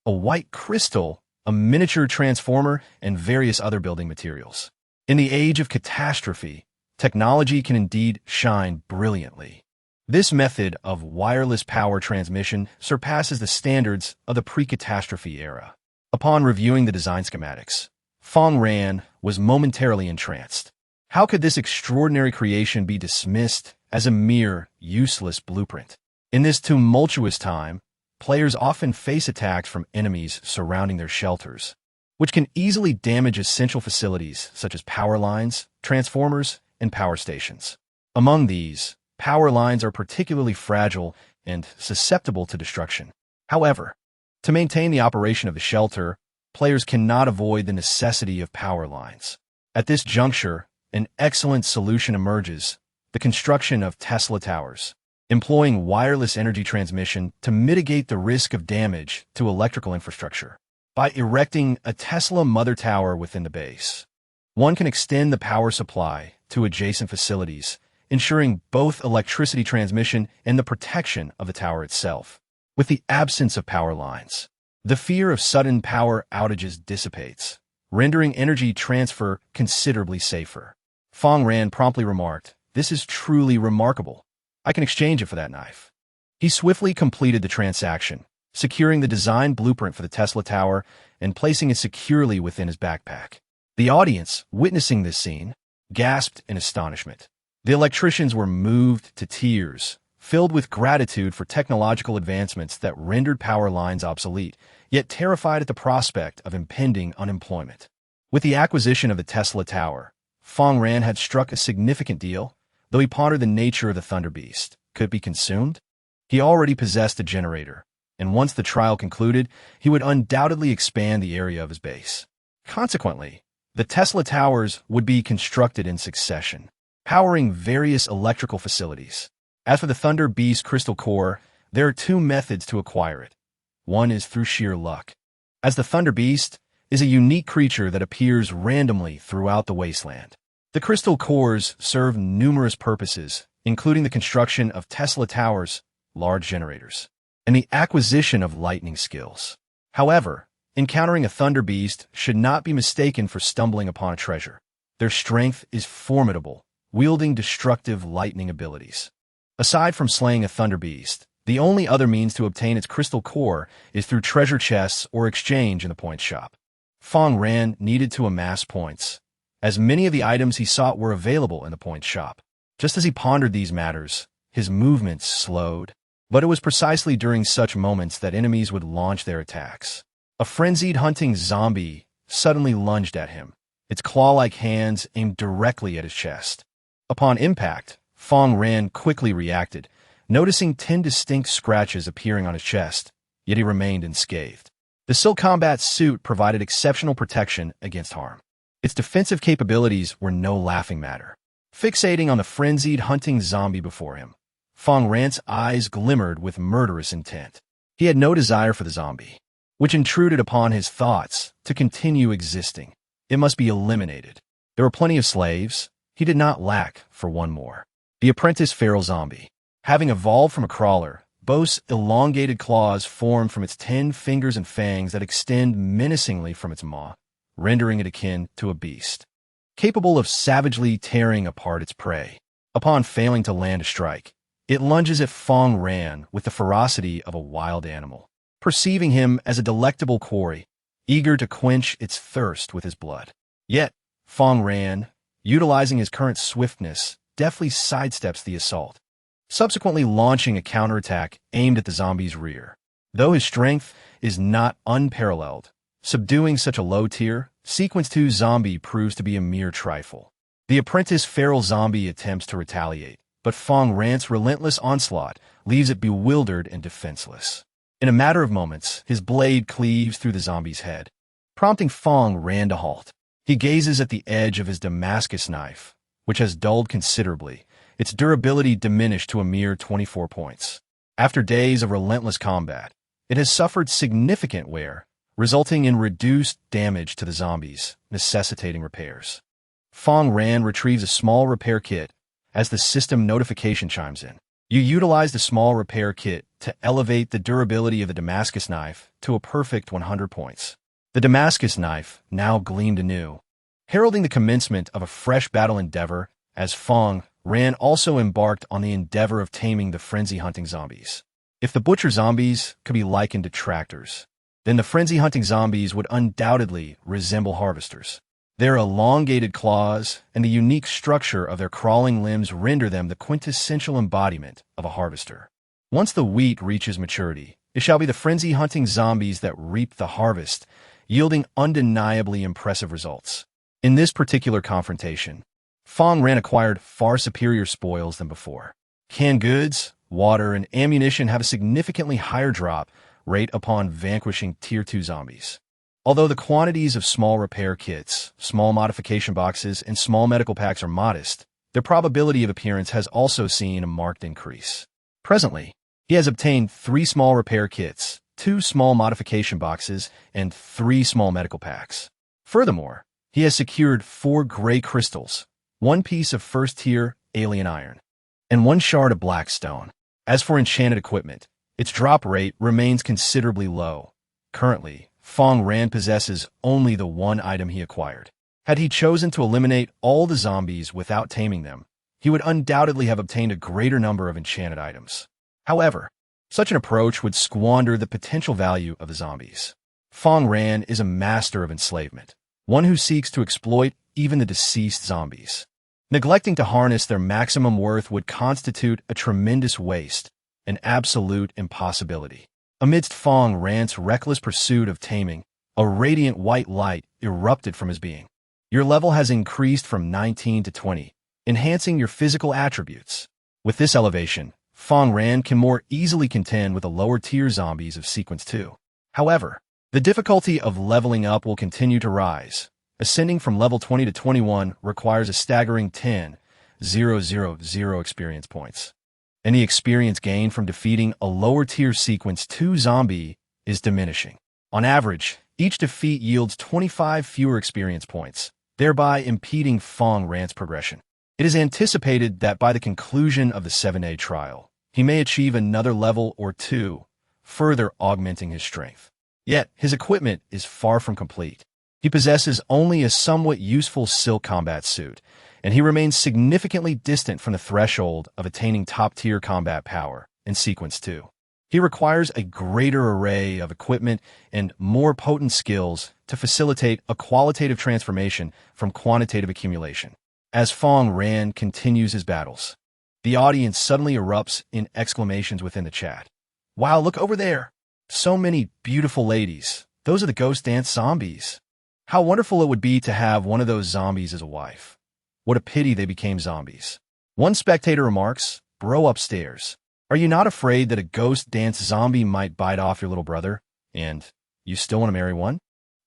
a white crystal, a miniature transformer, and various other building materials. In the age of catastrophe, technology can indeed shine brilliantly. This method of wireless power transmission surpasses the standards of the pre-catastrophe era. Upon reviewing the design schematics, Fang Ran was momentarily entranced. How could this extraordinary creation be dismissed as a mere useless blueprint? In this tumultuous time, players often face attacks from enemies surrounding their shelters, which can easily damage essential facilities such as power lines, transformers, and power stations. Among these, power lines are particularly fragile and susceptible to destruction. However, to maintain the operation of the shelter, players cannot avoid the necessity of power lines. At this juncture, an excellent solution emerges: the construction of Tesla towers, employing wireless energy transmission to mitigate the risk of damage to electrical infrastructure. By erecting a Tesla mother tower within the base, one can extend the power supply to adjacent facilities, ensuring both electricity transmission and the protection of the tower itself. With the absence of power lines, the fear of sudden power outages dissipates, rendering energy transfer considerably safer. Fang Ran promptly remarked, "This is truly remarkable. I can exchange it for that knife." He swiftly completed the transaction, securing the design blueprint for the Tesla tower and placing it securely within his backpack. The audience, witnessing this scene, gasped in astonishment. The electricians were moved to tears, filled with gratitude for technological advancements that rendered power lines obsolete, yet terrified at the prospect of impending unemployment. With the acquisition of the Tesla tower, Fang Ran had struck a significant deal. Though he pondered the nature of the Thunder Beast, could it be consumed? He already possessed a generator, and once the trial concluded, he would undoubtedly expand the area of his base. Consequently, the Tesla towers would be constructed in succession, powering various electrical facilities. As for the Thunder Beast crystal core, there are two methods to acquire it. One is through sheer luck, as the Thunder Beast is a unique creature that appears randomly throughout the wasteland. The crystal cores serve numerous purposes, including the construction of Tesla towers, large generators, and the acquisition of lightning skills. However, encountering a Thunder Beast should not be mistaken for stumbling upon a treasure. Their strength is formidable, wielding destructive lightning abilities. Aside from slaying a Thunder Beast, the only other means to obtain its crystal core is through treasure chests or exchange in the point shop. Fang Ran needed to amass points, as many of the items he sought were available in the point shop. Just as he pondered these matters, his movements slowed. But it was precisely during such moments that enemies would launch their attacks. A frenzied hunting zombie suddenly lunged at him, its claw-like hands aimed directly at his chest. Upon impact, Fang Ran quickly reacted, noticing 10 distinct scratches appearing on his chest, yet he remained unscathed. The silk combat suit provided exceptional protection against harm. Its defensive capabilities were no laughing matter. Fixating on the frenzied hunting zombie before him, Fang Ran's eyes glimmered with murderous intent. He had no desire for the zombie, which intruded upon his thoughts, to continue existing. It must be eliminated. There were plenty of slaves. He did not lack for one more. The apprentice feral zombie, having evolved from a crawler, boasts elongated claws formed from its 10 fingers and fangs that extend menacingly from its maw, rendering it akin to a beast, capable of savagely tearing apart its prey. Upon failing to land a strike, it lunges at Fang Ran with the ferocity of a wild animal, perceiving him as a delectable quarry, eager to quench its thirst with his blood. Yet, Fang Ran, utilizing his current swiftness, deftly sidesteps the assault, subsequently launching a counterattack aimed at the zombie's rear. Though his strength is not unparalleled, subduing such a low-tier, Sequence 2 zombie proves to be a mere trifle. The apprentice feral zombie attempts to retaliate, but Fang Ran's relentless onslaught leaves it bewildered and defenseless. In a matter of moments, his blade cleaves through the zombie's head, prompting Fang Ran to halt. He gazes at the edge of his Damascus knife, which has dulled considerably, its durability diminished to a mere 24 points. After days of relentless combat, it has suffered significant wear, resulting in reduced damage to the zombies, necessitating repairs. Fang Ran retrieves a small repair kit as the system notification chimes in. You utilize the small repair kit to elevate the durability of the Damascus knife to a perfect 100 points. The Damascus knife now gleamed anew, heralding the commencement of a fresh battle endeavor as Fang Ran also embarked on the endeavor of taming the frenzy-hunting zombies. If the butcher zombies could be likened to tractors, then the frenzy-hunting zombies would undoubtedly resemble harvesters. Their elongated claws and the unique structure of their crawling limbs render them the quintessential embodiment of a harvester. Once the wheat reaches maturity, it shall be the frenzy-hunting zombies that reap the harvest, yielding undeniably impressive results. In this particular confrontation, Fang Ran acquired far superior spoils than before. Canned goods, water, and ammunition have a significantly higher drop rate upon vanquishing Tier 2 zombies. Although the quantities of small repair kits, small modification boxes, and small medical packs are modest, their probability of appearance has also seen a marked increase. Presently, he has obtained 3 small repair kits, 2 small modification boxes, and 3 small medical packs. Furthermore, he has secured 4 gray crystals, 1 piece of first-tier alien iron, and 1 shard of black stone. As for enchanted equipment, its drop rate remains considerably low. Currently, Fang Ran possesses only the 1 item he acquired. Had he chosen to eliminate all the zombies without taming them, he would undoubtedly have obtained a greater number of enchanted items. However, such an approach would squander the potential value of the zombies. Fang Ran is a master of enslavement, one who seeks to exploit even the deceased zombies. Neglecting to harness their maximum worth would constitute a tremendous waste, an absolute impossibility. Amidst Fang Ran's reckless pursuit of taming, a radiant white light erupted from his being. Your level has increased from 19 to 20, enhancing your physical attributes. With this elevation, Fang Ran can more easily contend with the lower-tier zombies of Sequence 2. However, the difficulty of leveling up will continue to rise. Ascending from level 20 to 21 requires a staggering 10,000 experience points. And the experience gained from defeating a lower-tier Sequence 2 zombie is diminishing. On average, each defeat yields 25 fewer experience points, thereby impeding Fang Ran's progression. It is anticipated that by the conclusion of the 7A trial, he may achieve another level or 2, further augmenting his strength. Yet, his equipment is far from complete. He possesses only a somewhat useful silk combat suit, and he remains significantly distant from the threshold of attaining top-tier combat power in Sequence 2. He requires a greater array of equipment and more potent skills to facilitate a qualitative transformation from quantitative accumulation. As Fang Ran continues his battles, the audience suddenly erupts in exclamations within the chat. Wow, look over there! So many beautiful ladies. Those are the Ghost Dance zombies. How wonderful it would be to have one of those zombies as a wife. What a pity they became zombies. One spectator remarks, "Bro upstairs, are you not afraid that a Ghost Dance zombie might bite off your little brother? And you still want to marry one?"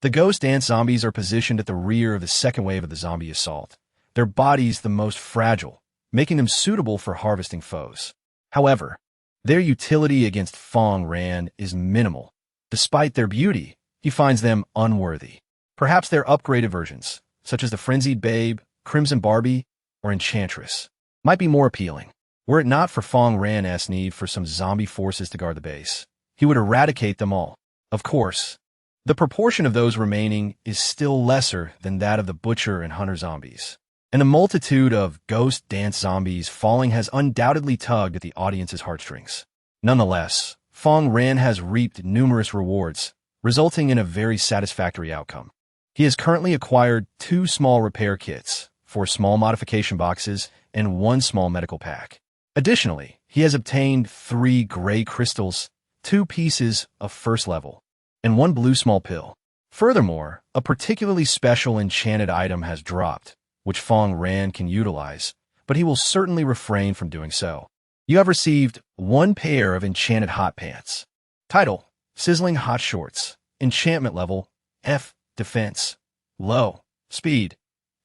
The Ghost Dance zombies are positioned at the rear of the second wave of the zombie assault, their bodies the most fragile, making them suitable for harvesting foes. However, their utility against Fang Ran is minimal. Despite their beauty, he finds them unworthy. Perhaps their upgraded versions, such as the Frenzied Babe, Crimson Barbie, or Enchantress, might be more appealing. Were it not for Fang Ran's need for some zombie forces to guard the base, he would eradicate them all. Of course, the proportion of those remaining is still lesser than that of the Butcher and Hunter zombies, and the multitude of Ghost Dance zombies falling has undoubtedly tugged at the audience's heartstrings. Nonetheless, Fang Ran has reaped numerous rewards, resulting in a very satisfactory outcome. He has currently acquired 2 small repair kits, 4 small modification boxes, and 1 small medical pack. Additionally, he has obtained 3 gray crystals, 2 pieces of first level, and 1 blue small pill. Furthermore, a particularly special enchanted item has dropped, which Fang Ran can utilize, but he will certainly refrain from doing so. You have received 1 pair of enchanted hot pants. Title: Sizzling Hot Shorts. Enchantment level: F. Defense. Low. Speed.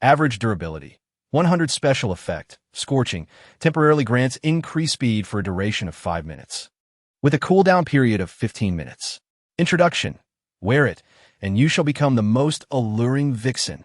Average durability. 100 special effect. Scorching. Temporarily grants increased speed for a duration of 5 minutes, with a cooldown period of 15 minutes. Introduction. Wear it, and you shall become the most alluring vixen.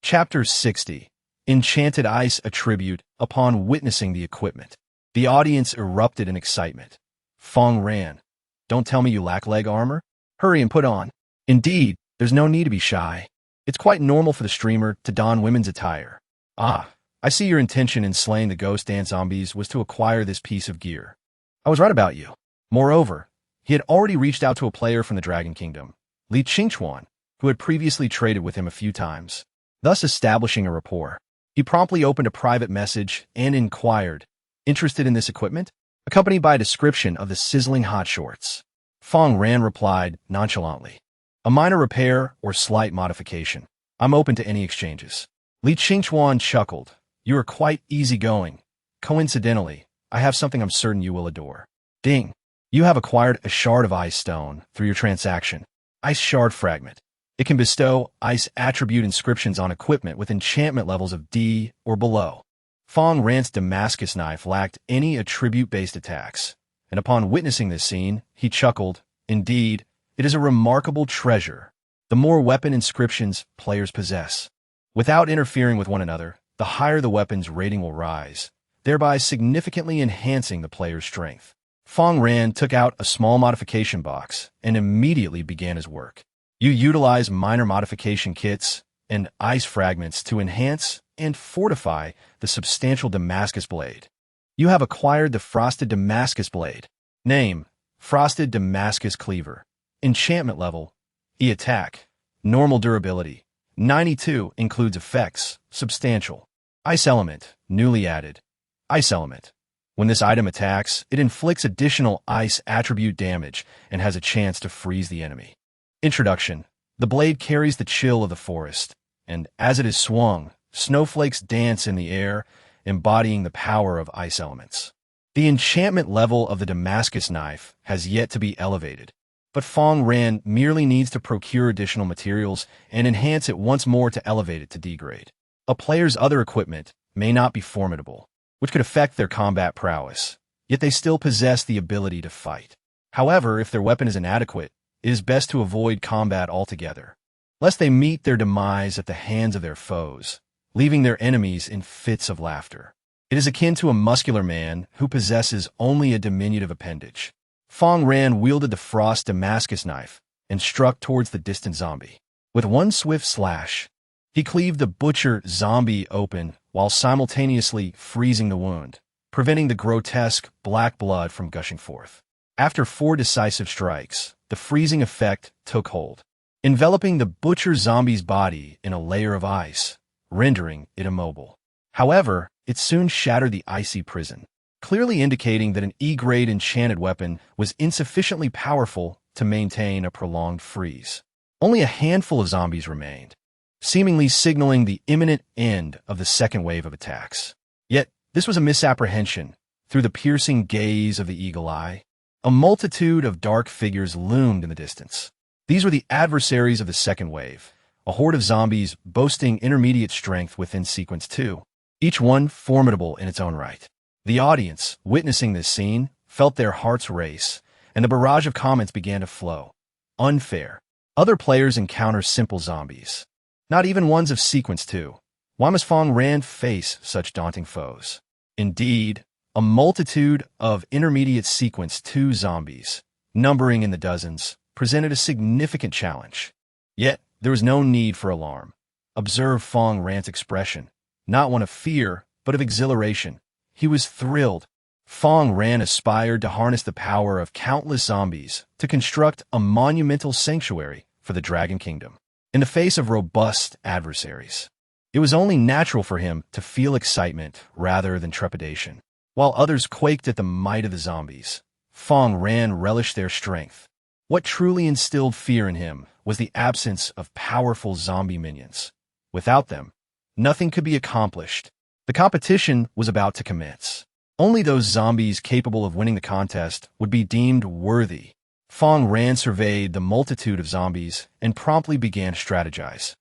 Chapter 60. Enchanted Ice Attribute. Upon witnessing the equipment, the audience erupted in excitement. Fang Ran, don't tell me you lack leg armor? Hurry and put on. Indeed, there's no need to be shy. It's quite normal for the streamer to don women's attire. Ah, I see your intention in slaying the ghost dance zombies was to acquire this piece of gear. I was right about you. Moreover, he had already reached out to a player from the Dragon Kingdom, Li Qingchuan, who had previously traded with him a few times, thus establishing a rapport. He promptly opened a private message and inquired, interested in this equipment, accompanied by a description of the sizzling hot shorts. Fang Ran replied nonchalantly, a minor repair or slight modification. I'm open to any exchanges. Li Qingchuan chuckled. You are quite easygoing. Coincidentally, I have something I'm certain you will adore. Ding. You have acquired a shard of ice stone through your transaction. Ice shard fragment. It can bestow ice attribute inscriptions on equipment with enchantment levels of D or below. Fang Ran's Damascus knife lacked any attribute-based attacks, and upon witnessing this scene, he chuckled. Indeed, it is a remarkable treasure. The more weapon inscriptions players possess, without interfering with one another, the higher the weapon's rating will rise, thereby significantly enhancing the player's strength. Fang Ran took out a small modification box and immediately began his work. You utilize minor modification kits and ice fragments to enhance and fortify the substantial Damascus blade. You have acquired the Frosted Damascus blade. Name: Frosted Damascus Cleaver. Enchantment level: E attack. Normal durability: 92. Includes effects: substantial. Ice element, newly added. Ice element. When this item attacks, it inflicts additional ice attribute damage and has a chance to freeze the enemy. Introduction. The blade carries the chill of the forest, and as it is swung, snowflakes dance in the air, embodying the power of ice elements. The enchantment level of the Damascus knife has yet to be elevated, but Fang Ran merely needs to procure additional materials and enhance it once more to elevate it to D-grade. A player's other equipment may not be formidable, which could affect their combat prowess, yet they still possess the ability to fight. However, if their weapon is inadequate, it is best to avoid combat altogether, lest they meet their demise at the hands of their foes, leaving their enemies in fits of laughter. It is akin to a muscular man who possesses only a diminutive appendage. Fang Ran wielded the Frost Damascus knife and struck towards the distant zombie. With one swift slash, he cleaved the butcher zombie open while simultaneously freezing the wound, preventing the grotesque black blood from gushing forth. After 4 decisive strikes, the freezing effect took hold, enveloping the butcher zombie's body in a layer of ice, rendering it immobile. However, it soon shattered the icy prison, clearly indicating that an E-grade enchanted weapon was insufficiently powerful to maintain a prolonged freeze. Only a handful of zombies remained, seemingly signaling the imminent end of the second wave of attacks. Yet, this was a misapprehension. Through the piercing gaze of the eagle eye, a multitude of dark figures loomed in the distance. These were the adversaries of the second wave, a horde of zombies boasting intermediate strength within Sequence 2, each one formidable in its own right. The audience, witnessing this scene, felt their hearts race, and the barrage of comments began to flow. Unfair. Other players encounter simple zombies, not even ones of Sequence 2. Why must Fang Ran face such daunting foes? Indeed, a multitude of intermediate Sequence 2 zombies, numbering in the dozens, presented a significant challenge. Yet, there was no need for alarm. Observe Fang Ran's expression, not one of fear, but of exhilaration. He was thrilled. Fang Ran aspired to harness the power of countless zombies to construct a monumental sanctuary for the Dragon Kingdom, in the face of robust adversaries. It was only natural for him to feel excitement rather than trepidation. While others quaked at the might of the zombies, Fang Ran relished their strength. What truly instilled fear in him was the absence of powerful zombie minions. Without them, nothing could be accomplished. The competition was about to commence. Only those zombies capable of winning the contest would be deemed worthy. Fang Ran surveyed the multitude of zombies and promptly began to strategize.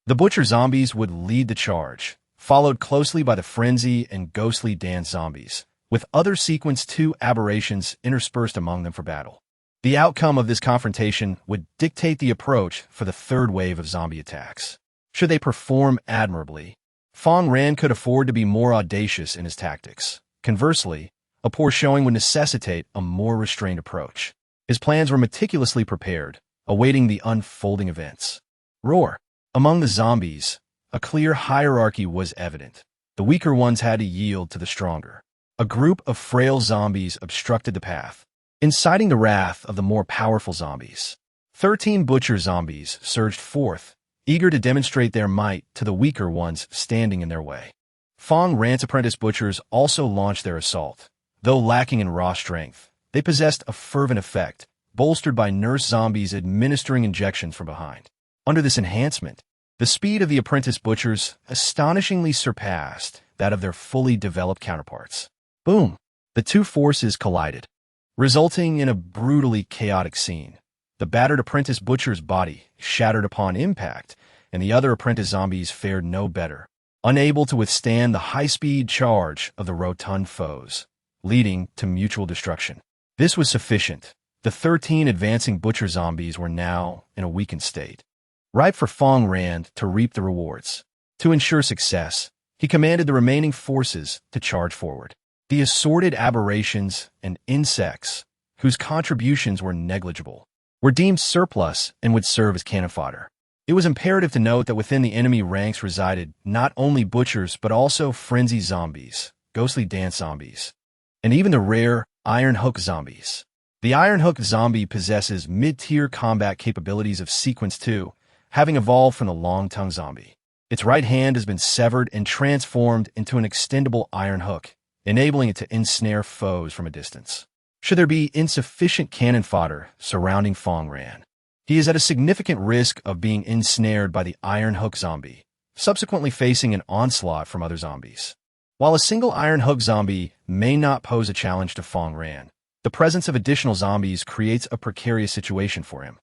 The butcher zombies would lead the charge, followed closely by the frenzy and ghostly dance zombies, with other Sequence 2 aberrations interspersed among them for battle. The outcome of this confrontation would dictate the approach for the third wave of zombie attacks. Should they perform admirably, Fang Ran could afford to be more audacious in his tactics. Conversely, a poor showing would necessitate a more restrained approach. His plans were meticulously prepared, awaiting the unfolding events. Roar! Among the zombies, a clear hierarchy was evident. The weaker ones had to yield to the stronger. A group of frail zombies obstructed the path, inciting the wrath of the more powerful zombies. 13 butcher zombies surged forth, eager to demonstrate their might to the weaker ones standing in their way. Fang Ran's apprentice butchers also launched their assault. Though lacking in raw strength, they possessed a fervent effect, bolstered by nurse zombies administering injections from behind. Under this enhancement, the speed of the apprentice butchers astonishingly surpassed that of their fully developed counterparts. Boom! The two forces collided, resulting in a brutally chaotic scene. The battered apprentice butcher's body shattered upon impact, and the other apprentice zombies fared no better, unable to withstand the high-speed charge of the rotund foes, leading to mutual destruction. This was sufficient. The 13 advancing butcher zombies were now in a weakened state, ripe for Fang Ran to reap the rewards. To ensure success, he commanded the remaining forces to charge forward. The assorted aberrations and insects, whose contributions were negligible, were deemed surplus and would serve as cannon fodder. It was imperative to note that within the enemy ranks resided not only butchers but also frenzy zombies, ghostly dance zombies, and even the rare Iron Hook zombies. The Iron Hook zombie possesses mid-tier combat capabilities of Sequence 2, having evolved from the long-tongue zombie. Its right hand has been severed and transformed into an extendable iron hook, enabling it to ensnare foes from a distance. Should there be insufficient cannon fodder surrounding Fang Ran, he is at a significant risk of being ensnared by the Iron Hook zombie, subsequently facing an onslaught from other zombies. While a single Iron Hook zombie may not pose a challenge to Fang Ran, the presence of additional zombies creates a precarious situation for him.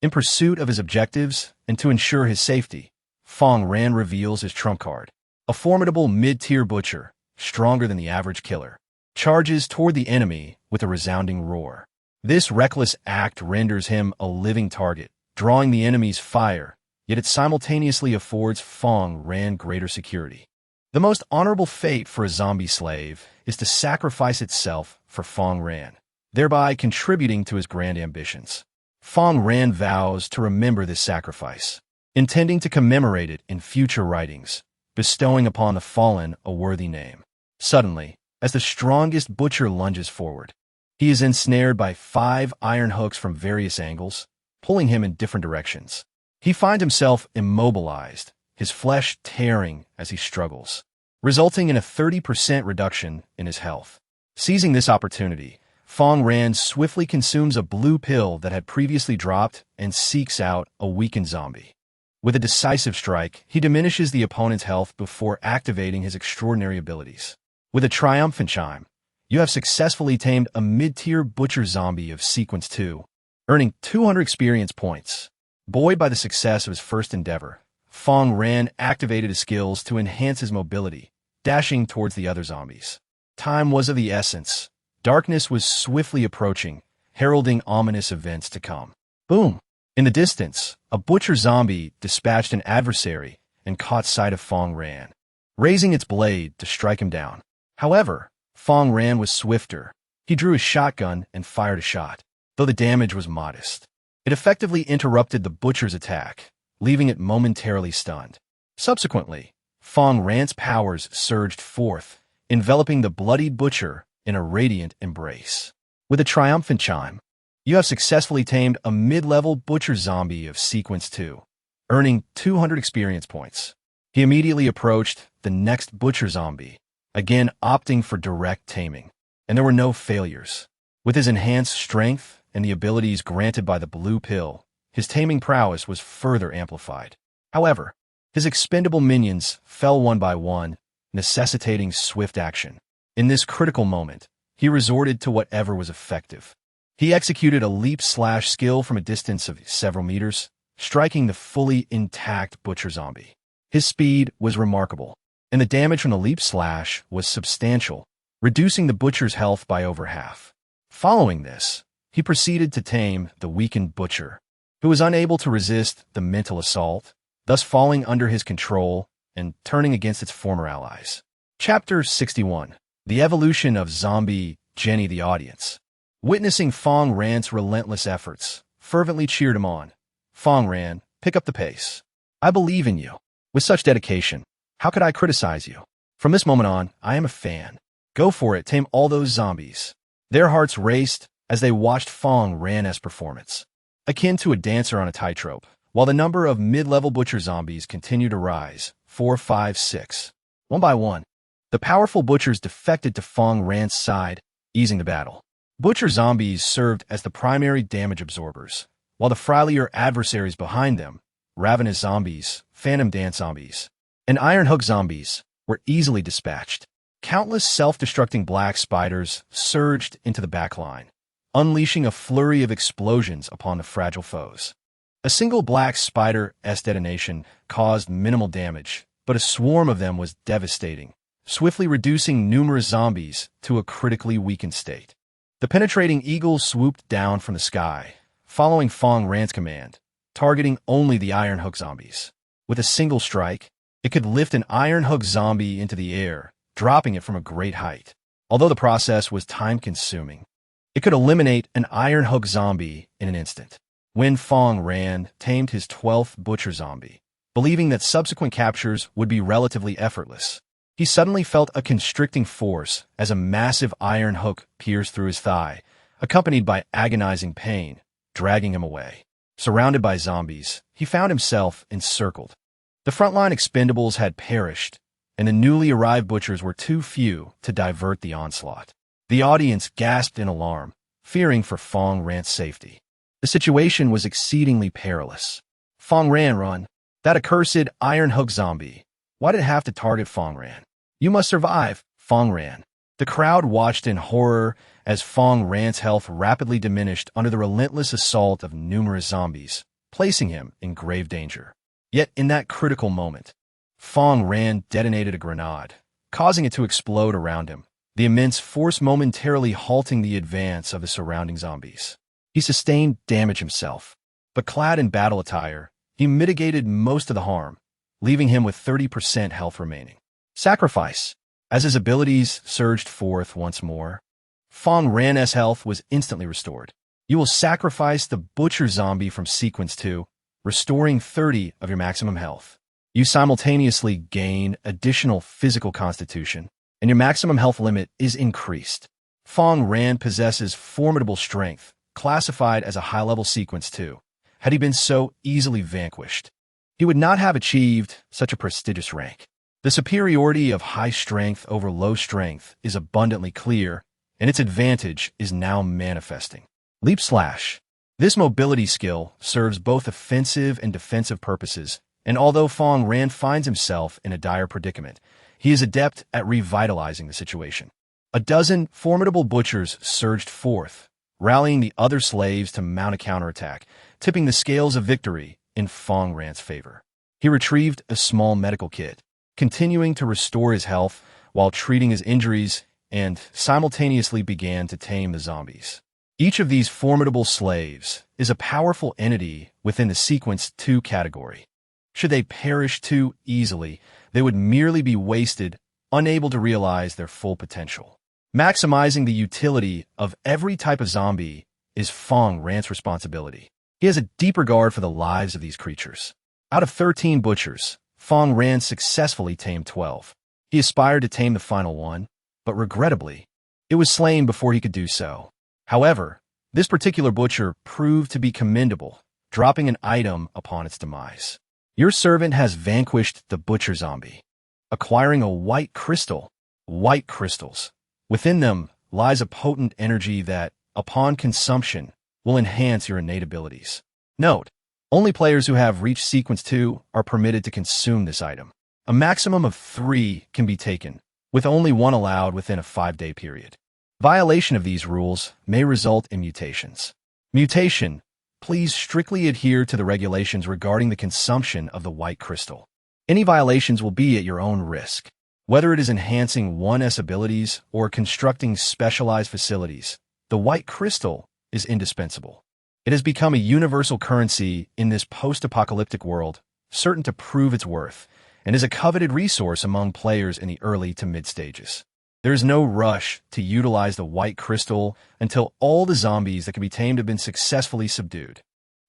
In pursuit of his objectives and to ensure his safety, Fang Ran reveals his trump card. A formidable mid-tier butcher, stronger than the average killer, charges toward the enemy with a resounding roar. This reckless act renders him a living target, drawing the enemy's fire, yet it simultaneously affords Fang Ran greater security. The most honorable fate for a zombie slave is to sacrifice itself for Fang Ran, thereby contributing to his grand ambitions. Fang Ran vows to remember this sacrifice, intending to commemorate it in future writings, bestowing upon the fallen a worthy name. Suddenly, as the strongest butcher lunges forward, he is ensnared by 5 iron hooks from various angles, pulling him in different directions. He finds himself immobilized, his flesh tearing as he struggles, resulting in a 30% reduction in his health. Seizing this opportunity, Fang Ran swiftly consumes a blue pill that had previously dropped and seeks out a weakened zombie. With a decisive strike, he diminishes the opponent's health before activating his extraordinary abilities. With a triumphant chime, you have successfully tamed a mid-tier butcher zombie of Sequence 2, earning 200 experience points. Buoyed by the success of his first endeavor, Fang Ran activated his skills to enhance his mobility, dashing towards the other zombies. Time was of the essence. Darkness was swiftly approaching, heralding ominous events to come. Boom! In the distance, a butcher zombie dispatched an adversary and caught sight of Fang Ran, raising its blade to strike him down. However, Fang Ran was swifter. He drew his shotgun and fired a shot, though the damage was modest. It effectively interrupted the butcher's attack, leaving it momentarily stunned. Subsequently, Fang Ran's powers surged forth, enveloping the bloodied butcher in a radiant embrace. With a triumphant chime, you have successfully tamed a mid-level butcher zombie of Sequence 2, earning 200 experience points. He immediately approached the next butcher zombie, again opting for direct taming. And there were no failures. With his enhanced strength and the abilities granted by the blue pill, his taming prowess was further amplified. However, his expendable minions fell one by one, necessitating swift action. In this critical moment, he resorted to whatever was effective. He executed a leap-slash skill from a distance of several meters, striking the fully intact butcher zombie. His speed was remarkable, and the damage from the leap-slash was substantial, reducing the butcher's health by over half. Following this, he proceeded to tame the weakened butcher, who was unable to resist the mental assault, thus falling under his control and turning against its former allies. Chapter 61. The Evolution of Zombie Jenny. The audience, witnessing Fang Ran's relentless efforts, fervently cheered him on. Fang Ran, pick up the pace. I believe in you. With such dedication, how could I criticize you? From this moment on, I am a fan. Go for it, tame all those zombies. Their hearts raced as they watched Fang Ran's performance, akin to a dancer on a tightrope, while the number of mid-level butcher zombies continued to rise, 4, 5, 6. One by one, the powerful butchers defected to Fang Ran's side, easing the battle. Butcher zombies served as the primary damage absorbers, while the frilier adversaries behind them, ravenous zombies, phantom dance zombies, and iron hook zombies, were easily dispatched. Countless self-destructing black spiders surged into the backline, unleashing a flurry of explosions upon the fragile foes. A single black spider's detonation caused minimal damage, but a swarm of them was devastating, swiftly reducing numerous zombies to a critically weakened state. The penetrating eagle swooped down from the sky, following Fang Ran's command, targeting only the iron hook zombies. With a single strike, it could lift an iron hook zombie into the air, dropping it from a great height. Although the process was time-consuming, it could eliminate an iron hook zombie in an instant. When Fang Ran tamed his 12th butcher zombie, believing that subsequent captures would be relatively effortless, he suddenly felt a constricting force as a massive iron hook pierced through his thigh, accompanied by agonizing pain, dragging him away. Surrounded by zombies, he found himself encircled. The frontline expendables had perished, and the newly arrived butchers were too few to divert the onslaught. The audience gasped in alarm, fearing for Fang Ran's safety. The situation was exceedingly perilous. Fang Ran, run! That accursed iron hook zombie! Why did it have to target Fang Ran? You must survive, Fang Ran. The crowd watched in horror as Fang Ran's health rapidly diminished under the relentless assault of numerous zombies, placing him in grave danger. Yet in that critical moment, Fang Ran detonated a grenade, causing it to explode around him, the immense force momentarily halting the advance of the surrounding zombies. He sustained damage himself, but clad in battle attire, he mitigated most of the harm, leaving him with 30% health remaining. Sacrifice. As his abilities surged forth once more, Fang Ran's health was instantly restored. You will sacrifice the butcher zombie from sequence 2, restoring 30 of your maximum health. You simultaneously gain additional physical constitution, and your maximum health limit is increased. Fang Ran possesses formidable strength, classified as a high-level sequence 2. Had he been so easily vanquished, he would not have achieved such a prestigious rank. The superiority of high strength over low strength is abundantly clear, and its advantage is now manifesting. Leap Slash. This mobility skill serves both offensive and defensive purposes, and although Fang Ran finds himself in a dire predicament, he is adept at revitalizing the situation. A dozen formidable butchers surged forth, rallying the other slaves to mount a counterattack, tipping the scales of victory in Fang Ran's favor. He retrieved a small medical kit, continuing to restore his health while treating his injuries, and simultaneously began to tame the zombies. Each of these formidable slaves is a powerful entity within the Sequence 2 category. Should they perish too easily, they would merely be wasted, unable to realize their full potential. Maximizing the utility of every type of zombie is Fang Ran's responsibility. He has a deep regard for the lives of these creatures. Out of 13 butchers, Fang Ran successfully tamed 12. He aspired to tame the final one, but regrettably, it was slain before he could do so. However, this particular butcher proved to be commendable, dropping an item upon its demise. Your servant has vanquished the butcher zombie, acquiring a white crystal. White crystals. Within them lies a potent energy that, upon consumption, will enhance your innate abilities. Note: only players who have reached Sequence 2 are permitted to consume this item. A maximum of 3 can be taken, with only 1 allowed within a 5-day period. Violation of these rules may result in mutations. Mutation: please strictly adhere to the regulations regarding the consumption of the white crystal. Any violations will be at your own risk. Whether it is enhancing one's abilities or constructing specialized facilities, the white crystal is indispensable. It has become a universal currency in this post-apocalyptic world, certain to prove its worth, and is a coveted resource among players in the early to mid stages. There is no rush to utilize the white crystal until all the zombies that can be tamed have been successfully subdued.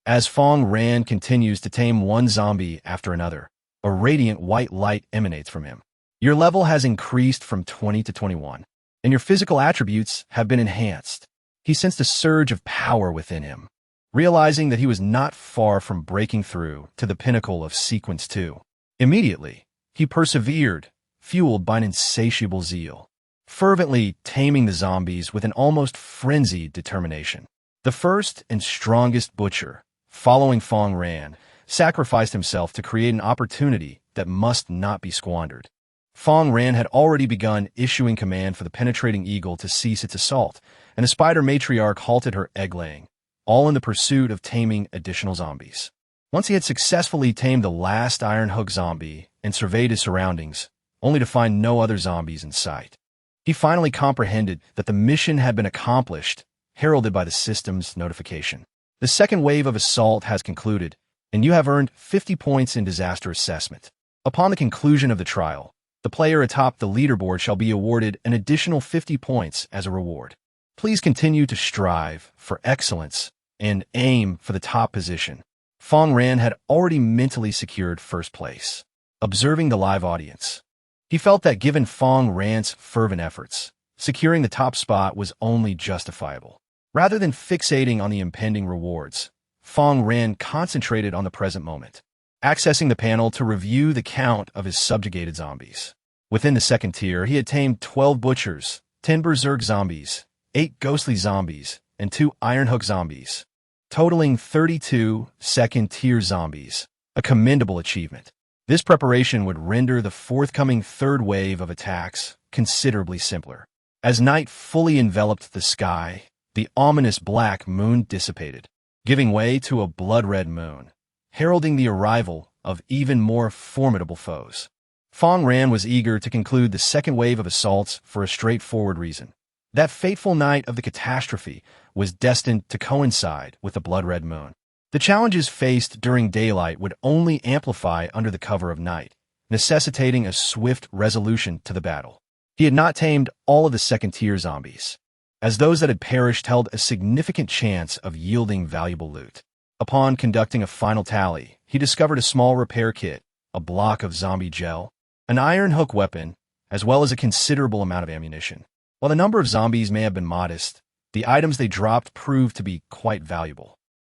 As Fang Ran continues to tame one zombie after another, a radiant white light emanates from him. Your level has increased from 20 to 21, and your physical attributes have been enhanced. He sensed a surge of power within him, realizing that he was not far from breaking through to the pinnacle of Sequence 2. Immediately, he persevered, fueled by an insatiable zeal, fervently taming the zombies with an almost frenzied determination. The first and strongest butcher, following Fang Ran, sacrificed himself to create an opportunity that must not be squandered. Fang Ran had already begun issuing command for the penetrating eagle to cease its assault, and the spider matriarch halted her egg-laying, all in the pursuit of taming additional zombies. Once he had successfully tamed the last iron hook zombie and surveyed his surroundings, only to find no other zombies in sight, he finally comprehended that the mission had been accomplished, heralded by the system's notification. The second wave of assault has concluded, and you have earned 50 points in disaster assessment. Upon the conclusion of the trial, the player atop the leaderboard shall be awarded an additional 50 points as a reward. Please continue to strive for excellence and aim for the top position. Fang Ran had already mentally secured first place. Observing the live audience, he felt that given Fang Ran's fervent efforts, securing the top spot was only justifiable. Rather than fixating on the impending rewards, Fang Ran concentrated on the present moment, accessing the panel to review the count of his subjugated zombies. Within the second tier, he had tamed 12 butchers, 10 berserk zombies, 8 ghostly zombies, and 2 ironhook zombies, totaling 32 second-tier zombies, a commendable achievement. This preparation would render the forthcoming third wave of attacks considerably simpler. As night fully enveloped the sky, the ominous black moon dissipated, giving way to a blood-red moon, heralding the arrival of even more formidable foes. Fang Ran was eager to conclude the second wave of assaults for a straightforward reason. That fateful night of the catastrophe was destined to coincide with the blood-red moon. The challenges faced during daylight would only amplify under the cover of night, necessitating a swift resolution to the battle. He had not tamed all of the second-tier zombies, as those that had perished held a significant chance of yielding valuable loot. Upon conducting a final tally, he discovered a small repair kit, a block of zombie gel, an iron hook weapon, as well as a considerable amount of ammunition. While the number of zombies may have been modest, the items they dropped proved to be quite valuable.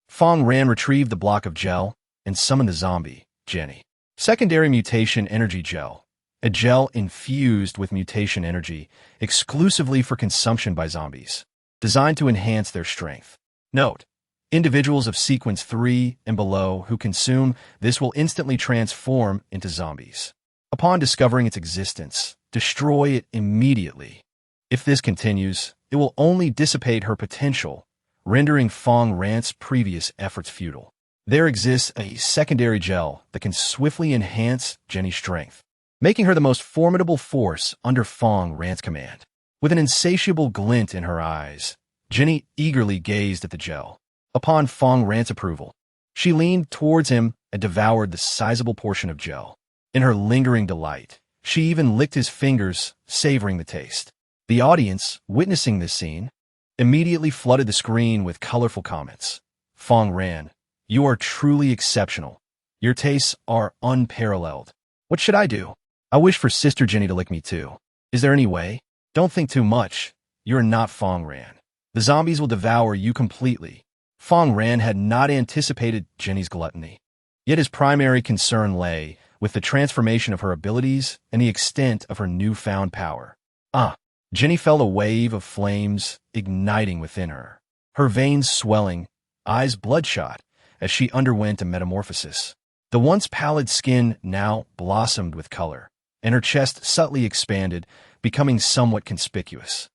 Fang Ran retrieved the block of gel and summoned the zombie, Jenny. Secondary Mutation Energy Gel, a gel infused with mutation energy exclusively for consumption by zombies, designed to enhance their strength. Note: individuals of Sequence 3 and below who consume this will instantly transform into zombies. Upon discovering its existence, destroy it immediately. If this continues, it will only dissipate her potential, rendering Fang Ran's previous efforts futile. There exists a secondary gel that can swiftly enhance Jenny's strength, making her the most formidable force under Fang Ran's command. With an insatiable glint in her eyes, Jenny eagerly gazed at the gel. Upon Fang Ran's approval, she leaned towards him and devoured the sizable portion of gel. In her lingering delight, she even licked his fingers, savoring the taste. The audience, witnessing this scene, immediately flooded the screen with colorful comments. Fang Ran, you are truly exceptional. Your tastes are unparalleled. What should I do? I wish for Sister Jenny to lick me too. Is there any way? Don't think too much. You're not Fang Ran. The zombies will devour you completely. Fang Ran had not anticipated Jenny's gluttony. Yet his primary concern lay with the transformation of her abilities and the extent of her newfound power. Jenny felt a wave of flames igniting within her, her veins swelling, eyes bloodshot, as she underwent a metamorphosis. The once pallid skin now blossomed with color, and her chest subtly expanded, becoming somewhat conspicuous.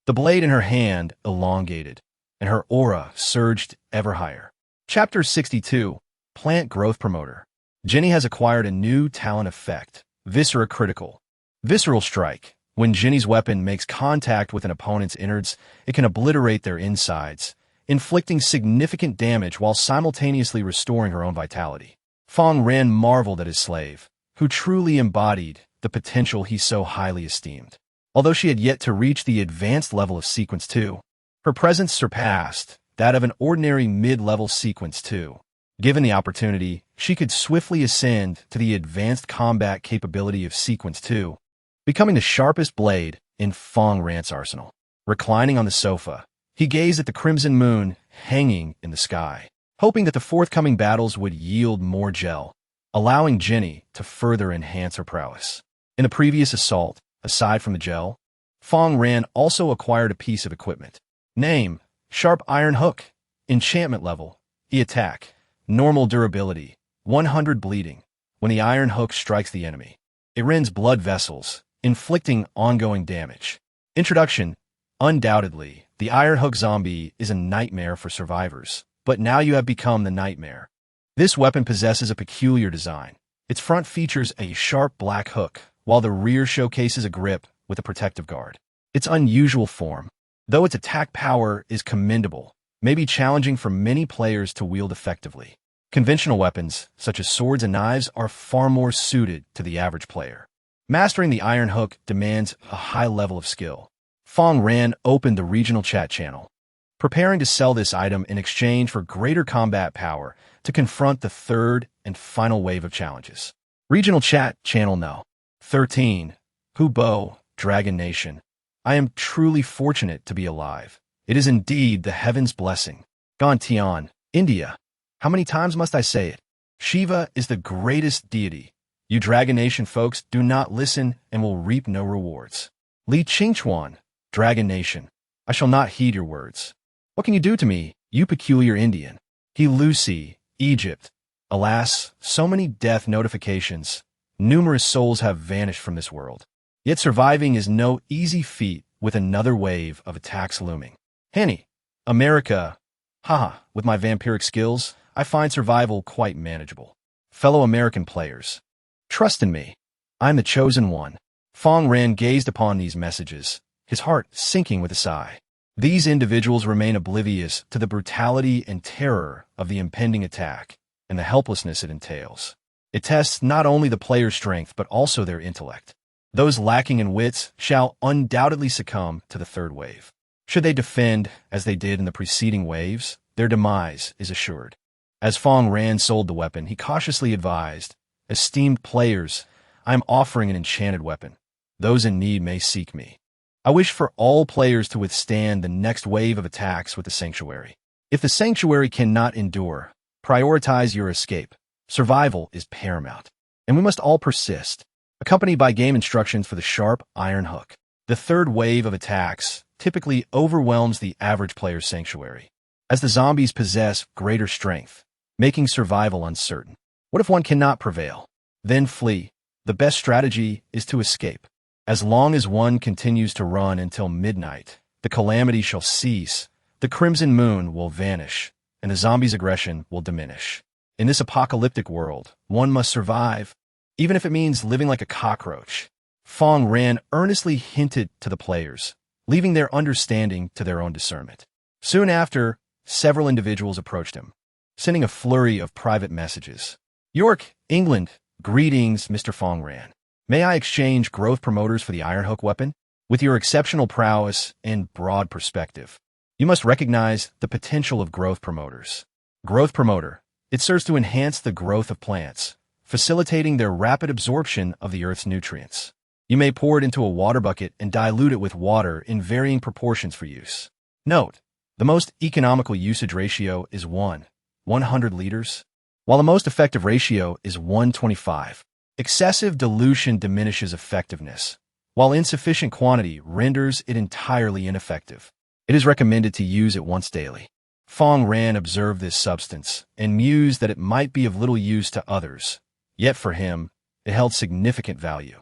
The blade in her hand elongated, and her aura surged ever higher. Chapter 62, Plant Growth Promoter. Jenny has acquired a new talent effect, Viscera Critical. Visceral Strike. When Jenny's weapon makes contact with an opponent's innards, it can obliterate their insides, inflicting significant damage while simultaneously restoring her own vitality. Fang Ran marveled at his slave, who truly embodied the potential he so highly esteemed. Although she had yet to reach the advanced level of Sequence 2, her presence surpassed that of an ordinary mid-level Sequence 2. Given the opportunity, she could swiftly ascend to the advanced combat capability of Sequence 2, becoming the sharpest blade in Fang Ran's arsenal. Reclining on the sofa, he gazed at the crimson moon hanging in the sky, hoping that the forthcoming battles would yield more gel, allowing Jenny to further enhance her prowess. In the previous assault, aside from the gel, Fang Ran also acquired a piece of equipment. Name: Sharp Iron Hook. Enchantment level: E-Attack. Normal durability: 100 bleeding. When the iron hook strikes the enemy, it rends blood vessels, inflicting ongoing damage. Introduction: Undoubtedly, the iron hook zombie is a nightmare for survivors, but now you have become the nightmare. This weapon possesses a peculiar design. Its front features a sharp black hook, while the rear showcases a grip with a protective guard. Its unusual form, though its attack power is commendable, may be challenging for many players to wield effectively. Conventional weapons, such as swords and knives, are far more suited to the average player. Mastering the iron hook demands a high level of skill. Fang Ran opened the regional chat channel, preparing to sell this item in exchange for greater combat power to confront the third and final wave of challenges. Regional chat channel No. 13. Hubo, Dragon Nation. I am truly fortunate to be alive. It is indeed the heaven's blessing. Gantian, India. How many times must I say it? Shiva is the greatest deity. You Dragon Nation folks do not listen and will reap no rewards. Li Qingchuan, Dragon Nation. I shall not heed your words. What can you do to me, you peculiar Indian? He Lucy, Egypt. Alas, so many death notifications. Numerous souls have vanished from this world. Yet surviving is no easy feat with another wave of attacks looming. Henny, America. Haha, with my vampiric skills, I find survival quite manageable. Fellow American players, trust in me. I'm the chosen one. Fang Ran gazed upon these messages, his heart sinking with a sigh. These individuals remain oblivious to the brutality and terror of the impending attack and the helplessness it entails. It tests not only the player's strength but also their intellect. Those lacking in wits shall undoubtedly succumb to the third wave. Should they defend as they did in the preceding waves, their demise is assured. As Fang Ran sold the weapon, he cautiously advised, "Esteemed players, I am offering an enchanted weapon. Those in need may seek me. I wish for all players to withstand the next wave of attacks with the Sanctuary. If the Sanctuary cannot endure, prioritize your escape. Survival is paramount, and we must all persist." Accompanied by game instructions for the sharp iron hook. The third wave of attacks typically overwhelms the average player's Sanctuary, as the zombies possess greater strength, making survival uncertain. What if one cannot prevail? Then flee. The best strategy is to escape. As long as one continues to run until midnight, the calamity shall cease, the crimson moon will vanish, and the zombies' aggression will diminish. In this apocalyptic world, one must survive, even if it means living like a cockroach. Fang Ran earnestly hinted to the players, leaving their understanding to their own discernment. Soon after, several individuals approached him, sending a flurry of private messages. York, England. Greetings, Mr. Fang Ran. May I exchange growth promoters for the iron hook weapon? With your exceptional prowess and broad perspective, you must recognize the potential of growth promoters. Growth promoter. It serves to enhance the growth of plants, facilitating their rapid absorption of the Earth's nutrients. You may pour it into a water bucket and dilute it with water in varying proportions for use. Note: the most economical usage ratio is 1:100 liters, while the most effective ratio is 1:25. Excessive dilution diminishes effectiveness, while insufficient quantity renders it entirely ineffective. It is recommended to use it once daily. Fang Ran observed this substance and mused that it might be of little use to others, yet for him, it held significant value.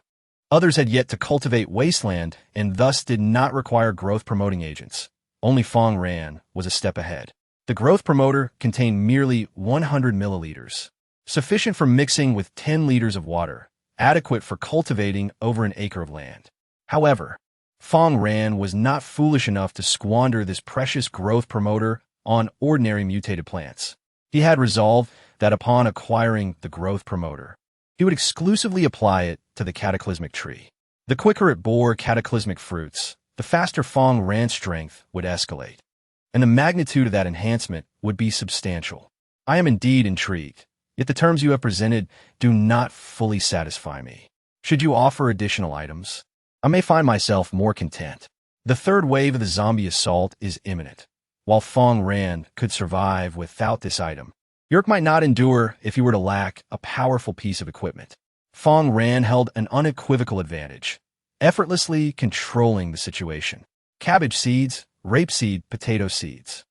Others had yet to cultivate wasteland and thus did not require growth-promoting agents. Only Fang Ran was a step ahead. The growth promoter contained merely 100 milliliters, sufficient for mixing with 10 liters of water, adequate for cultivating over an acre of land. However, Fang Ran was not foolish enough to squander this precious growth promoter on ordinary mutated plants. He had resolved that upon acquiring the growth promoter, he would exclusively apply it to the cataclysmic tree. The quicker it bore cataclysmic fruits, the faster Fang Ran's strength would escalate, and the magnitude of that enhancement would be substantial. I am indeed intrigued, yet the terms you have presented do not fully satisfy me. Should you offer additional items, I may find myself more content. The third wave of the zombie assault is imminent. While Fang Ran could survive without this item, Yerk might not endure if he were to lack a powerful piece of equipment. Fang Ran held an unequivocal advantage, effortlessly controlling the situation. Cabbage seeds, rapeseed, potato seeds.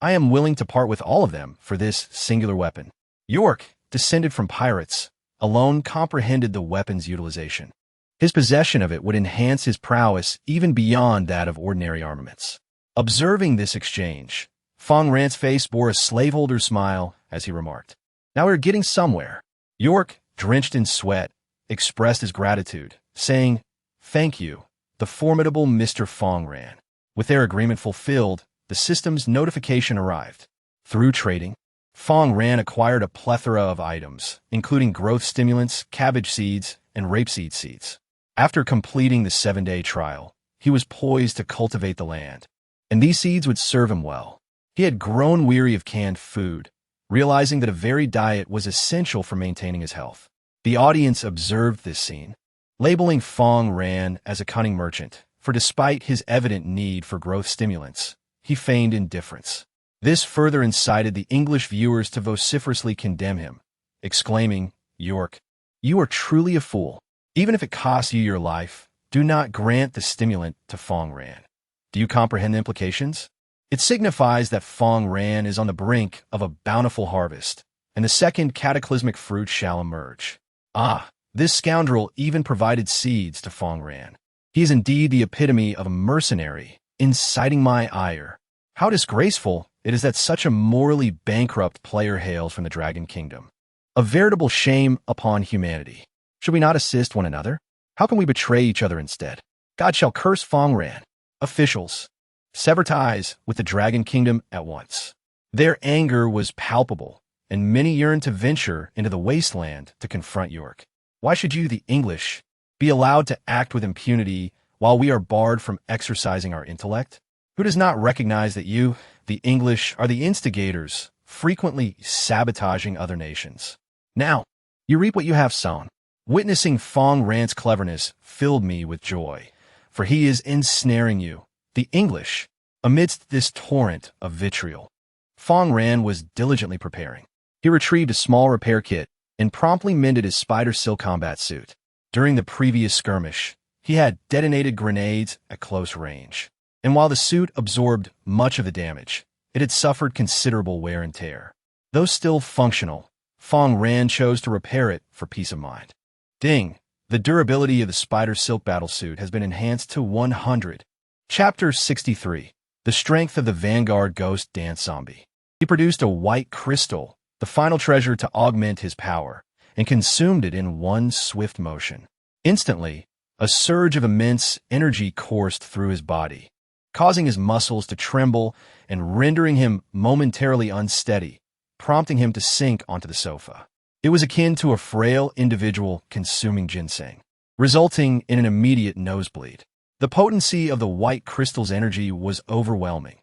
I am willing to part with all of them for this singular weapon. York, descended from pirates, alone comprehended the weapon's utilization. His possession of it would enhance his prowess even beyond that of ordinary armaments. Observing this exchange, Fang Ran's face bore a slaveholder's smile as he remarked, "Now we're getting somewhere." York, drenched in sweat, expressed his gratitude, saying, "Thank you, the formidable Mr. Fang Ran." With their agreement fulfilled, the system's notification arrived. Through trading, Fang Ran acquired a plethora of items, including growth stimulants, cabbage seeds, and rapeseed seeds. After completing the 7-day trial, he was poised to cultivate the land, and these seeds would serve him well. He had grown weary of canned food, realizing that a varied diet was essential for maintaining his health. The audience observed this scene, labeling Fang Ran as a cunning merchant, for despite his evident need for growth stimulants, he feigned indifference. This further incited the English viewers to vociferously condemn him, exclaiming, "York, you are truly a fool. Even if it costs you your life, do not grant the stimulant to Fang Ran. Do you comprehend the implications? It signifies that Fang Ran is on the brink of a bountiful harvest, and the second cataclysmic fruit shall emerge. Ah, this scoundrel even provided seeds to Fang Ran. He is indeed the epitome of a mercenary, inciting my ire. How disgraceful it is that such a morally bankrupt player hails from the Dragon Kingdom. A veritable shame upon humanity. Should we not assist one another? How can we betray each other instead? God shall curse Fang Ran. Officials, sever ties with the Dragon Kingdom at once." Their anger was palpable, and many yearned to venture into the wasteland to confront York. Why should you, the English, be allowed to act with impunity while we are barred from exercising our intellect? Who does not recognize that you, the English, are the instigators, frequently sabotaging other nations? Now, you reap what you have sown. Witnessing Fang Ran's cleverness filled me with joy, for he is ensnaring you, the English, amidst this torrent of vitriol. Fang Ran was diligently preparing. He retrieved a small repair kit and promptly mended his spider silk combat suit. During the previous skirmish, he had detonated grenades at close range, and while the suit absorbed much of the damage, it had suffered considerable wear and tear. Though still functional, Fang Ran chose to repair it for peace of mind. Ding! The durability of the spider silk battlesuit has been enhanced to 100. Chapter 63. The Strength of the Vanguard Ghost Dance Zombie. He produced a white crystal, the final treasure to augment his power, and consumed it in one swift motion. Instantly, a surge of immense energy coursed through his body, causing his muscles to tremble and rendering him momentarily unsteady, prompting him to sink onto the sofa. It was akin to a frail individual consuming ginseng, resulting in an immediate nosebleed. The potency of the white crystal's energy was overwhelming.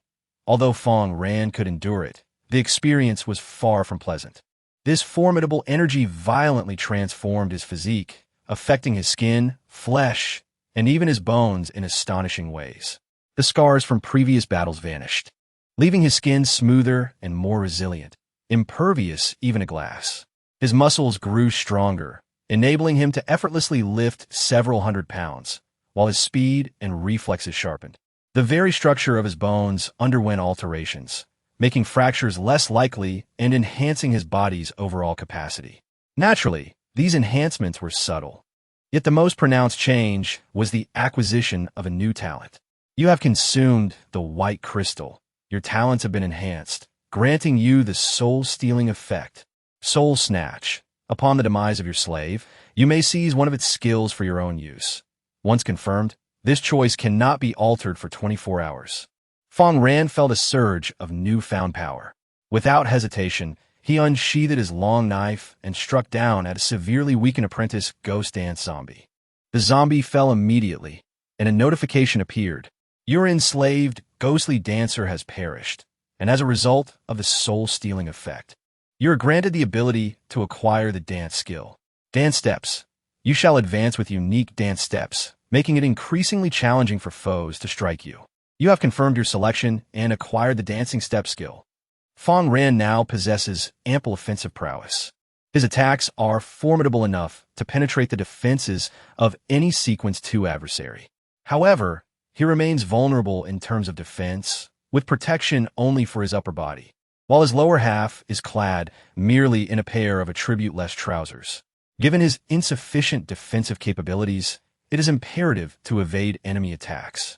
Although Fang Ran could endure it, the experience was far from pleasant. This formidable energy violently transformed his physique, affecting his skin, flesh, and even his bones in astonishing ways. The scars from previous battles vanished, leaving his skin smoother and more resilient. impervious even to glass. His muscles grew stronger, enabling him to effortlessly lift several hundred pounds, while his speed and reflexes sharpened. The very structure of his bones underwent alterations, making fractures less likely and enhancing his body's overall capacity. Naturally, these enhancements were subtle. Yet the most pronounced change was the acquisition of a new talent. You have consumed the white crystal. Your talents have been enhanced, granting you the soul-stealing effect. Soul Snatch. Upon the demise of your slave, you may seize one of its skills for your own use. Once confirmed, this choice cannot be altered for 24 hours. Fang Ran felt a surge of newfound power. Without hesitation, he unsheathed his long knife and struck down at a severely weakened apprentice ghost dance zombie. The zombie fell immediately, and a notification appeared. Your enslaved, ghostly dancer has perished, and as a result of the soul-stealing effect, you are granted the ability to acquire the dance skill. Dance Steps. You shall advance with unique dance steps, making it increasingly challenging for foes to strike you. You have confirmed your selection and acquired the dancing step skill. Fang Ran now possesses ample offensive prowess. His attacks are formidable enough to penetrate the defenses of any Sequence 2 adversary. However, he remains vulnerable in terms of defense, with protection only for his upper body, while his lower half is clad merely in a pair of attribute-less trousers. Given his insufficient defensive capabilities, it is imperative to evade enemy attacks,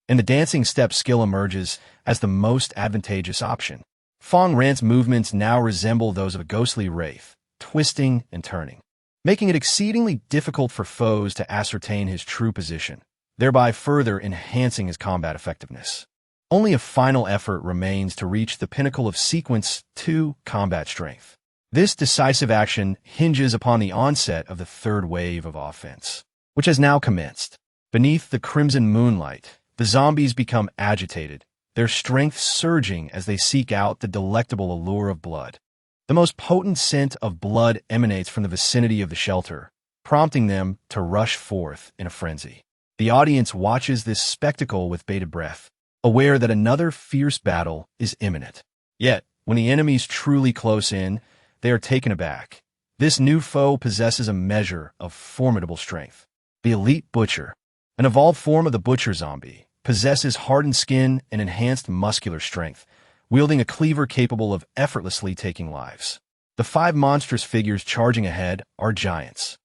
and the dancing step skill emerges as the most advantageous option. Fang Ran's movements now resemble those of a ghostly wraith, twisting and turning, making it exceedingly difficult for foes to ascertain his true position, thereby further enhancing his combat effectiveness. Only a final effort remains to reach the pinnacle of Sequence 2 combat strength. This decisive action hinges upon the onset of the third wave of offense, which has now commenced. Beneath the crimson moonlight, the zombies become agitated, their strength surging as they seek out the delectable allure of blood. The most potent scent of blood emanates from the vicinity of the shelter, prompting them to rush forth in a frenzy. The audience watches this spectacle with bated breath, aware that another fierce battle is imminent. Yet, when the enemies truly close in, they are taken aback. This new foe possesses a measure of formidable strength. The Elite Butcher, an evolved form of the Butcher zombie, possesses hardened skin and enhanced muscular strength, wielding a cleaver capable of effortlessly taking lives. The 5 monstrous figures charging ahead are giants,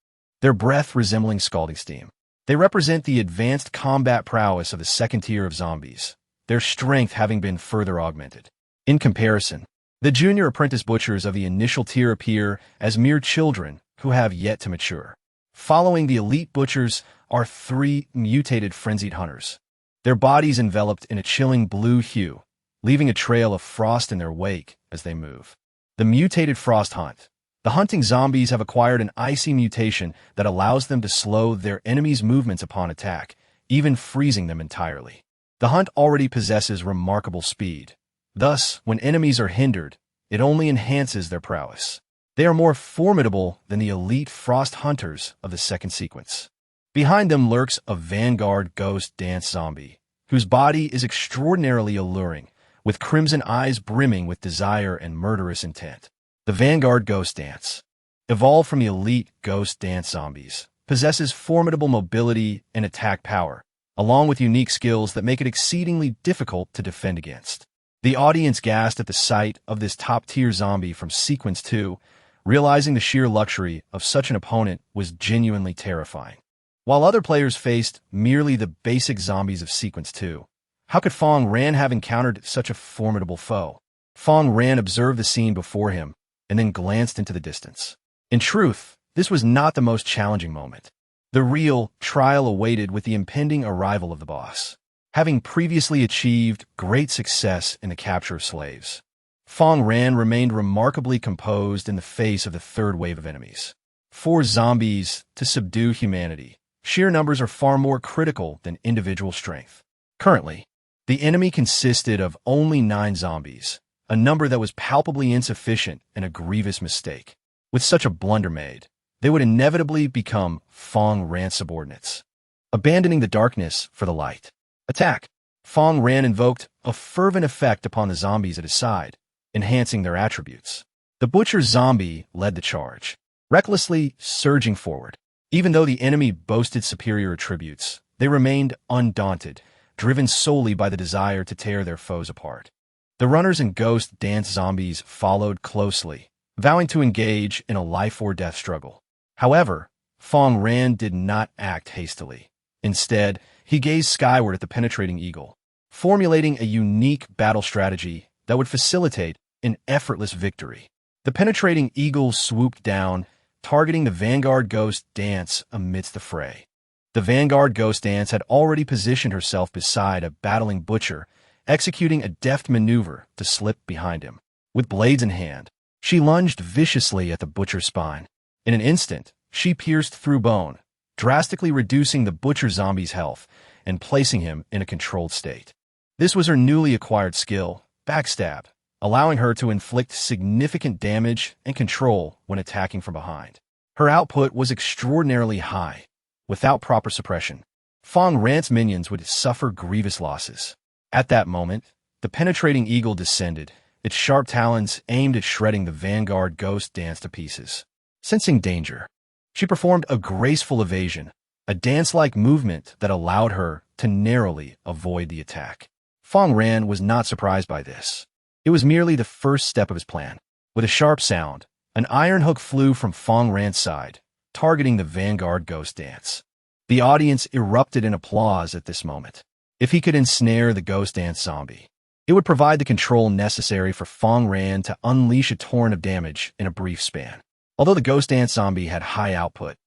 their breath resembling scalding steam. They represent the advanced combat prowess of the second tier of zombies, their strength having been further augmented. In comparison, the junior apprentice butchers of the initial tier appear as mere children who have yet to mature. Following the elite butchers are 3 mutated frenzied hunters, their bodies enveloped in a chilling blue hue, leaving a trail of frost in their wake as they move. The mutated frost hunt. The hunting zombies have acquired an icy mutation that allows them to slow their enemies' movements upon attack, even freezing them entirely. The hunt already possesses remarkable speed. Thus, when enemies are hindered, it only enhances their prowess. They are more formidable than the elite frost hunters of the second sequence. Behind them lurks a vanguard ghost dance zombie, whose body is extraordinarily alluring, with crimson eyes brimming with desire and murderous intent. The Vanguard Ghost Dance, evolved from the elite Ghost Dance zombies, possesses formidable mobility and attack power, along with unique skills that make it exceedingly difficult to defend against. The audience gasped at the sight of this top-tier zombie from Sequence 2, realizing the sheer luxury of such an opponent was genuinely terrifying. While other players faced merely the basic zombies of Sequence 2, how could Fang Ran have encountered such a formidable foe? Fang Ran observed the scene before him, and then glanced into the distance. In truth, this was not the most challenging moment. The real trial awaited with the impending arrival of the boss. Having previously achieved great success in the capture of slaves, Fang Ran remained remarkably composed in the face of the third wave of enemies. 4 zombies to subdue humanity. Sheer numbers are far more critical than individual strength. Currently, the enemy consisted of only 9 zombies, a number that was palpably insufficient and a grievous mistake. With such a blunder made, they would inevitably become Fang Ran subordinates, abandoning the darkness for the light. Attack! Fang Ran invoked a fervent effect upon the zombies at his side, enhancing their attributes. The butcher zombie led the charge, recklessly surging forward. Even though the enemy boasted superior attributes, they remained undaunted, driven solely by the desire to tear their foes apart. The runners and ghost dance zombies followed closely, vowing to engage in a life-or-death struggle. However, Fang Ran did not act hastily. Instead, he gazed skyward at the penetrating eagle, formulating a unique battle strategy that would facilitate an effortless victory. The penetrating eagle swooped down, targeting the vanguard ghost dance amidst the fray. The vanguard ghost dance had already positioned herself beside a battling butcher, executing a deft maneuver to slip behind him. With blades in hand, she lunged viciously at the butcher's spine. In an instant, she pierced through bone, drastically reducing the butcher zombie's health and placing him in a controlled state. This was her newly acquired skill, backstab, allowing her to inflict significant damage and control when attacking from behind. Her output was extraordinarily high. Without proper suppression, Fang Ran's minions would suffer grievous losses. At that moment, the penetrating eagle descended, its sharp talons aimed at shredding the vanguard ghost dance to pieces. Sensing danger, she performed a graceful evasion, a dance-like movement that allowed her to narrowly avoid the attack. Fang Ran was not surprised by this. It was merely the first step of his plan. With a sharp sound, an iron hook flew from Fang Ran's side, targeting the vanguard ghost dance. The audience erupted in applause at this moment. If he could ensnare the ghost dance zombie, it would provide the control necessary for Fang Ran to unleash a torrent of damage in a brief span. Although the ghost dance zombie had high output,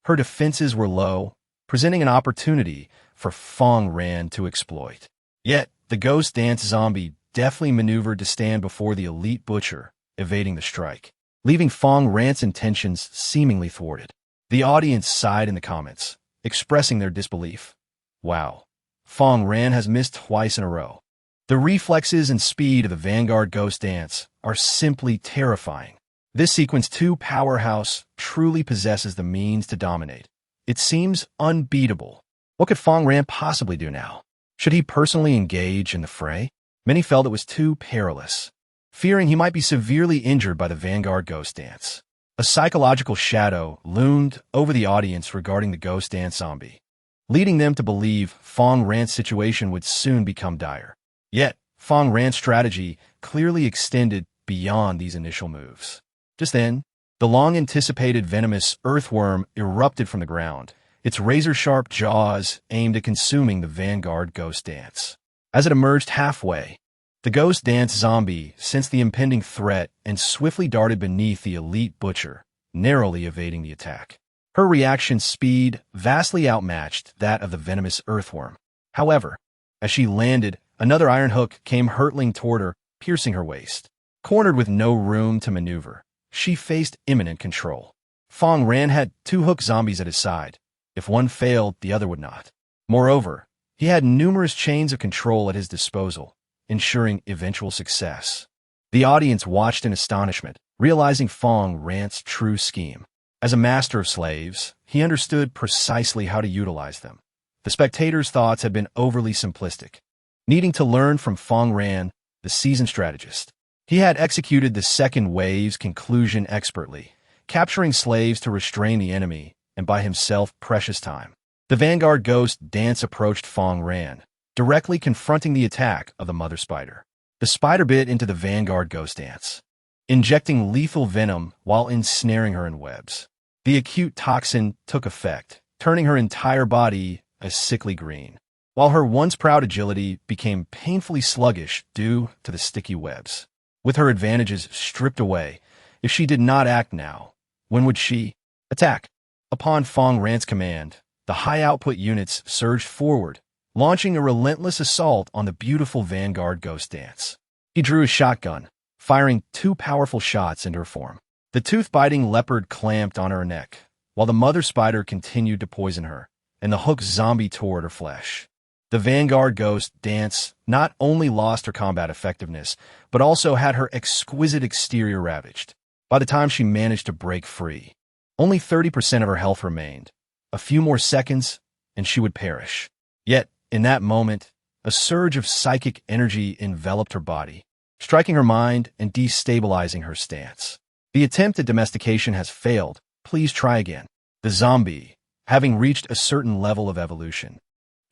her defenses were low, presenting an opportunity for Fang Ran to exploit. Yet, the ghost dance zombie deftly maneuvered to stand before the elite butcher, evading the strike, leaving Fang Ran's intentions seemingly thwarted. The audience sighed in the comments, expressing their disbelief. Wow, Fang Ran has missed twice in a row. The reflexes and speed of the vanguard ghost dance are simply terrifying. This sequence 2 powerhouse truly possesses the means to dominate. It seems unbeatable. What could Fang Ran possibly do now? Should he personally engage in the fray? Many felt it was too perilous, fearing he might be severely injured by the vanguard ghost dance. A psychological shadow loomed over the audience regarding the ghost dance zombie, leading them to believe Fang Ran's situation would soon become dire. Yet, Fang Ran's strategy clearly extended beyond these initial moves. Just then, the long-anticipated venomous earthworm erupted from the ground, its razor-sharp jaws aimed at consuming the vanguard ghost dance. As it emerged halfway, the ghost dance zombie sensed the impending threat and swiftly darted beneath the elite butcher, narrowly evading the attack. Her reaction speed vastly outmatched that of the venomous earthworm. However, as she landed, another iron hook came hurtling toward her, piercing her waist. Cornered with no room to maneuver, she faced imminent control. Fang Ran had 2 hook zombies at his side. If one failed, the other would not. Moreover, he had numerous chains of control at his disposal, ensuring eventual success. The audience watched in astonishment, realizing Fang Ran's true scheme. As a master of slaves, he understood precisely how to utilize them. The spectators' thoughts had been overly simplistic. Needing to learn from Fang Ran, the seasoned strategist, he had executed the second wave's conclusion expertly, capturing slaves to restrain the enemy and buy himself precious time. The vanguard ghost dance approached Fang Ran, directly confronting the attack of the mother spider. The spider bit into the vanguard ghost dance, injecting lethal venom while ensnaring her in webs. The acute toxin took effect, turning her entire body a sickly green, while her once proud agility became painfully sluggish due to the sticky webs. With her advantages stripped away, if she did not act now, when would she attack? Upon Fang Ran's command, the high-output units surged forward, launching a relentless assault on the beautiful vanguard ghost dance. He drew his shotgun, firing 2 powerful shots into her form. The tooth-biting leopard clamped on her neck, while the mother spider continued to poison her, and the hook zombie tore at her flesh. The vanguard ghost dance not only lost her combat effectiveness, but also had her exquisite exterior ravaged. By the time she managed to break free, only 30% of her health remained. A few more seconds, and she would perish. Yet, in that moment, a surge of psychic energy enveloped her body, striking her mind and destabilizing her stance. The attempt at domestication has failed. Please try again. The zombie, having reached a certain level of evolution,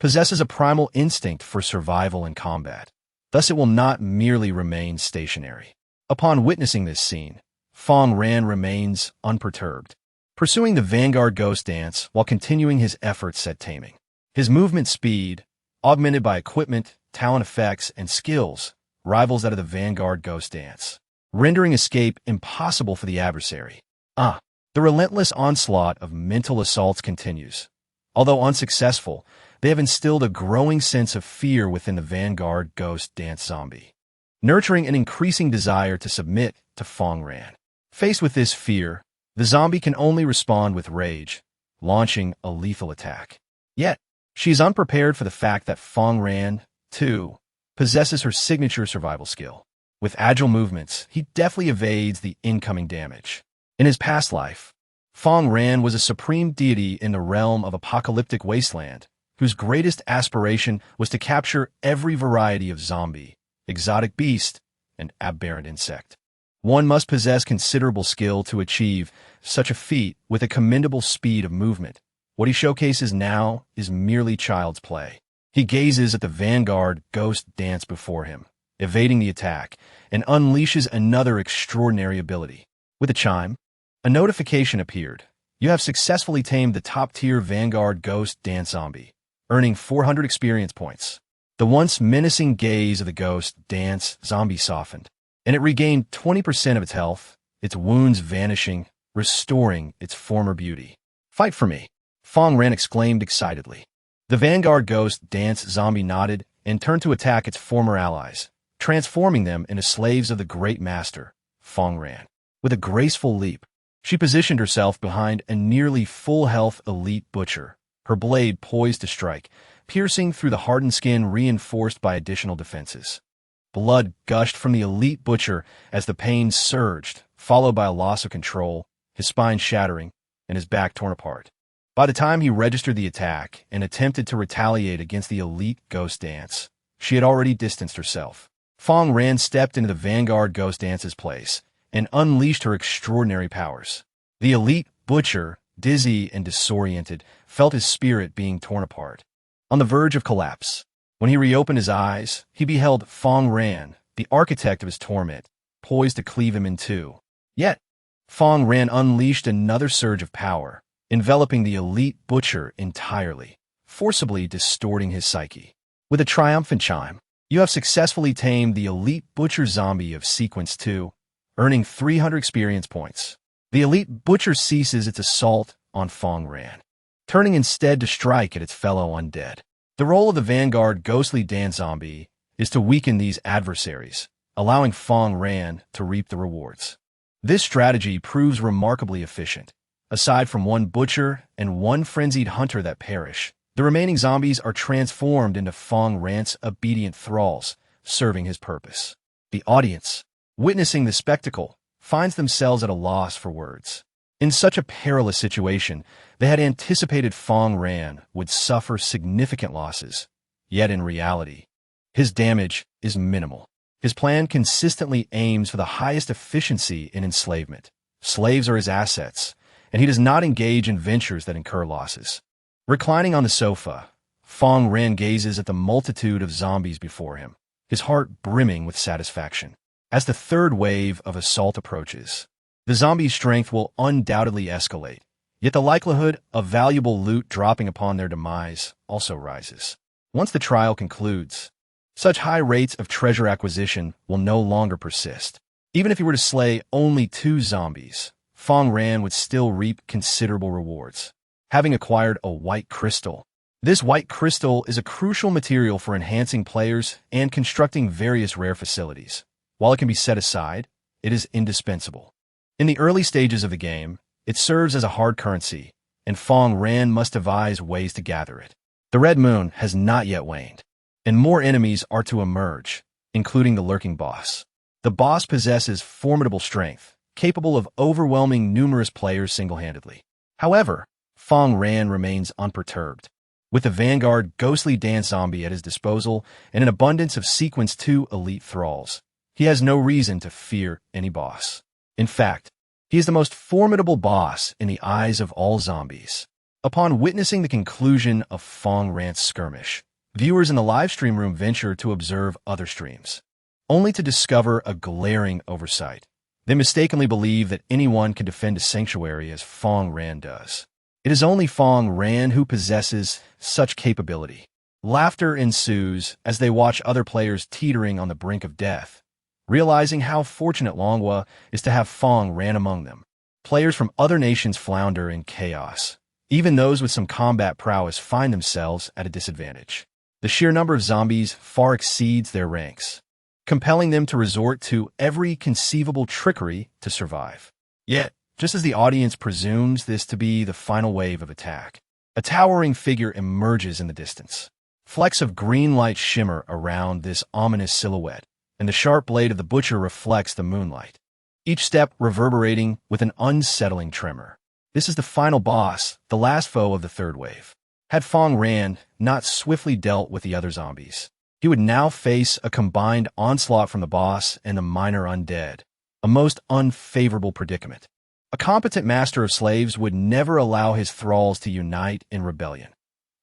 possesses a primal instinct for survival and combat. Thus it will not merely remain stationary. Upon witnessing this scene, Fang Ran remains unperturbed, pursuing the Vanguard Ghost Dance while continuing his efforts at taming. His movement speed, augmented by equipment, talent effects, and skills, rivals that of the Vanguard Ghost Dance, rendering escape impossible for the adversary. The relentless onslaught of mental assaults continues. Although unsuccessful, they have instilled a growing sense of fear within the Vanguard Ghost Dance zombie, nurturing an increasing desire to submit to Fang Ran. Faced with this fear, the zombie can only respond with rage, launching a lethal attack. Yet, she is unprepared for the fact that Fang Ran, too, possesses her signature survival skill. With agile movements, he deftly evades the incoming damage. In his past life, Fang Ran was a supreme deity in the realm of Apocalyptic wasteland, whose greatest aspiration was to capture every variety of zombie, exotic beast, and aberrant insect. One must possess considerable skill to achieve such a feat with a commendable speed of movement. What he showcases now is merely child's play. He gazes at the Vanguard Ghost Dance before him, evading the attack, and unleashes another extraordinary ability. With a chime, a notification appeared. You have successfully tamed the top-tier Vanguard Ghost Dance zombie, earning 400 experience points. The once menacing gaze of the Ghost Dance zombie softened, and it regained 20% of its health, its wounds vanishing, restoring its former beauty. Fight for me, Fang Ran exclaimed excitedly. The Vanguard Ghost Dance zombie nodded and turned to attack its former allies, transforming them into slaves of the great master, Fang Ran. With a graceful leap, she positioned herself behind a nearly full-health elite butcher, her blade poised to strike, piercing through the hardened skin reinforced by additional defenses. Blood gushed from the elite butcher as the pain surged, followed by a loss of control, his spine shattering, and his back torn apart. By the time he registered the attack and attempted to retaliate against the elite Ghost Dance, she had already distanced herself. Fang Ran stepped into the Vanguard Ghost Dance's place and unleashed her extraordinary powers. The elite butcher, dizzy and disoriented, felt his spirit being torn apart. On the verge of collapse, when he reopened his eyes, he beheld Fang Ran, the architect of his torment, poised to cleave him in two. Yet, Fang Ran unleashed another surge of power, enveloping the elite butcher entirely, forcibly distorting his psyche. With a triumphant chime, you have successfully tamed the elite butcher zombie of Sequence 2, earning 300 experience points. The elite butcher ceases its assault on Fang Ran, turning instead to strike at its fellow undead. The role of the Vanguard Ghostly Dance zombie is to weaken these adversaries, allowing Fang Ran to reap the rewards. This strategy proves remarkably efficient. Aside from one butcher and one frenzied hunter that perish, the remaining zombies are transformed into Fang Ran's obedient thralls, serving his purpose. The audience, witnessing the spectacle, finds themselves at a loss for words. In such a perilous situation, they had anticipated Fang Ran would suffer significant losses, yet in reality, his damage is minimal. His plan consistently aims for the highest efficiency in enslavement. Slaves are his assets, and he does not engage in ventures that incur losses. Reclining on the sofa, Fang Ran gazes at the multitude of zombies before him, his heart brimming with satisfaction. As the third wave of assault approaches, the zombie's strength will undoubtedly escalate, yet the likelihood of valuable loot dropping upon their demise also rises. Once the trial concludes, such high rates of treasure acquisition will no longer persist. Even if he were to slay only 2 zombies, Fang Ran would still reap considerable rewards. Having acquired a white crystal, this white crystal is a crucial material for enhancing players and constructing various rare facilities. While it can be set aside, it is indispensable. In the early stages of the game, it serves as a hard currency, and Fang Ran must devise ways to gather it. The Red Moon has not yet waned, and more enemies are to emerge, including the lurking boss. The boss possesses formidable strength, capable of overwhelming numerous players single-handedly. However, Fang Ran remains unperturbed. With the Vanguard Ghostly Dance zombie at his disposal and an abundance of Sequence 2 elite thralls, he has no reason to fear any boss. In fact, He is the most formidable boss in the eyes of all zombies. Upon witnessing the conclusion of Fang Ran's skirmish, viewers in the livestream room venture to observe other streams, only to discover a glaring oversight. They mistakenly believe that anyone can defend a sanctuary as Fang Ran does. It is only Fang Ran who possesses such capability. Laughter ensues as they watch other players teetering on the brink of death, realizing how fortunate Longhua is to have Fang Ran among them. Players from other nations flounder in chaos. Even those with some combat prowess find themselves at a disadvantage. The sheer number of zombies far exceeds their ranks, compelling them to resort to every conceivable trickery to survive. Yet, just as the audience presumes this to be the final wave of attack, a towering figure emerges in the distance. Flecks of green light shimmer around this ominous silhouette, and the sharp blade of the butcher reflects the moonlight, each step reverberating with an unsettling tremor. This is the final boss, the last foe of the third wave. Had Fang Ran not swiftly dealt with the other zombies, he would now face a combined onslaught from the boss and the minor undead, a most unfavorable predicament. A competent master of slaves would never allow his thralls to unite in rebellion.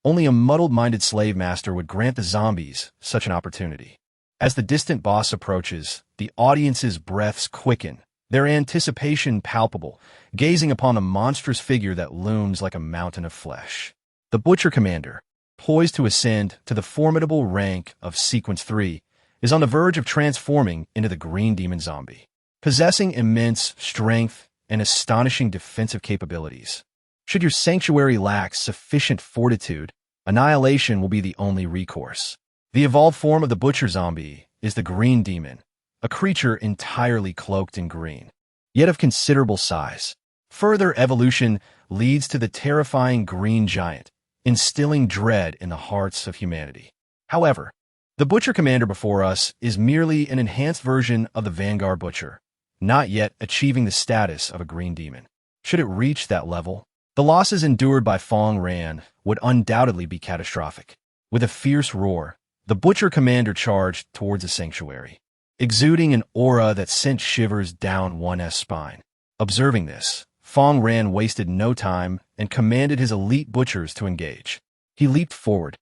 Only a muddled-minded slave master would grant the zombies such an opportunity. As the distant boss approaches, the audience's breaths quicken, their anticipation palpable, gazing upon the monstrous figure that looms like a mountain of flesh. The Butcher Commander, poised to ascend to the formidable rank of Sequence 3, is on the verge of transforming into the Green Demon Zombie. Possessing immense strength and astonishing defensive capabilities, should your sanctuary lack sufficient fortitude, annihilation will be the only recourse. The evolved form of the Butcher Zombie is the Green Demon, a creature entirely cloaked in green, yet of considerable size. Further evolution leads to the terrifying Green Giant, instilling dread in the hearts of humanity. However, the Butcher Commander before us is merely an enhanced version of the Vanguard Butcher, not yet achieving the status of a Green Demon. Should it reach that level, the losses endured by Fang Ran would undoubtedly be catastrophic. With a fierce roar, the Butcher Commander charged towards the sanctuary, exuding an aura that sent shivers down one's spine. Observing this, Fang Ran wasted no time and commanded his elite butchers to engage. He leaped forward,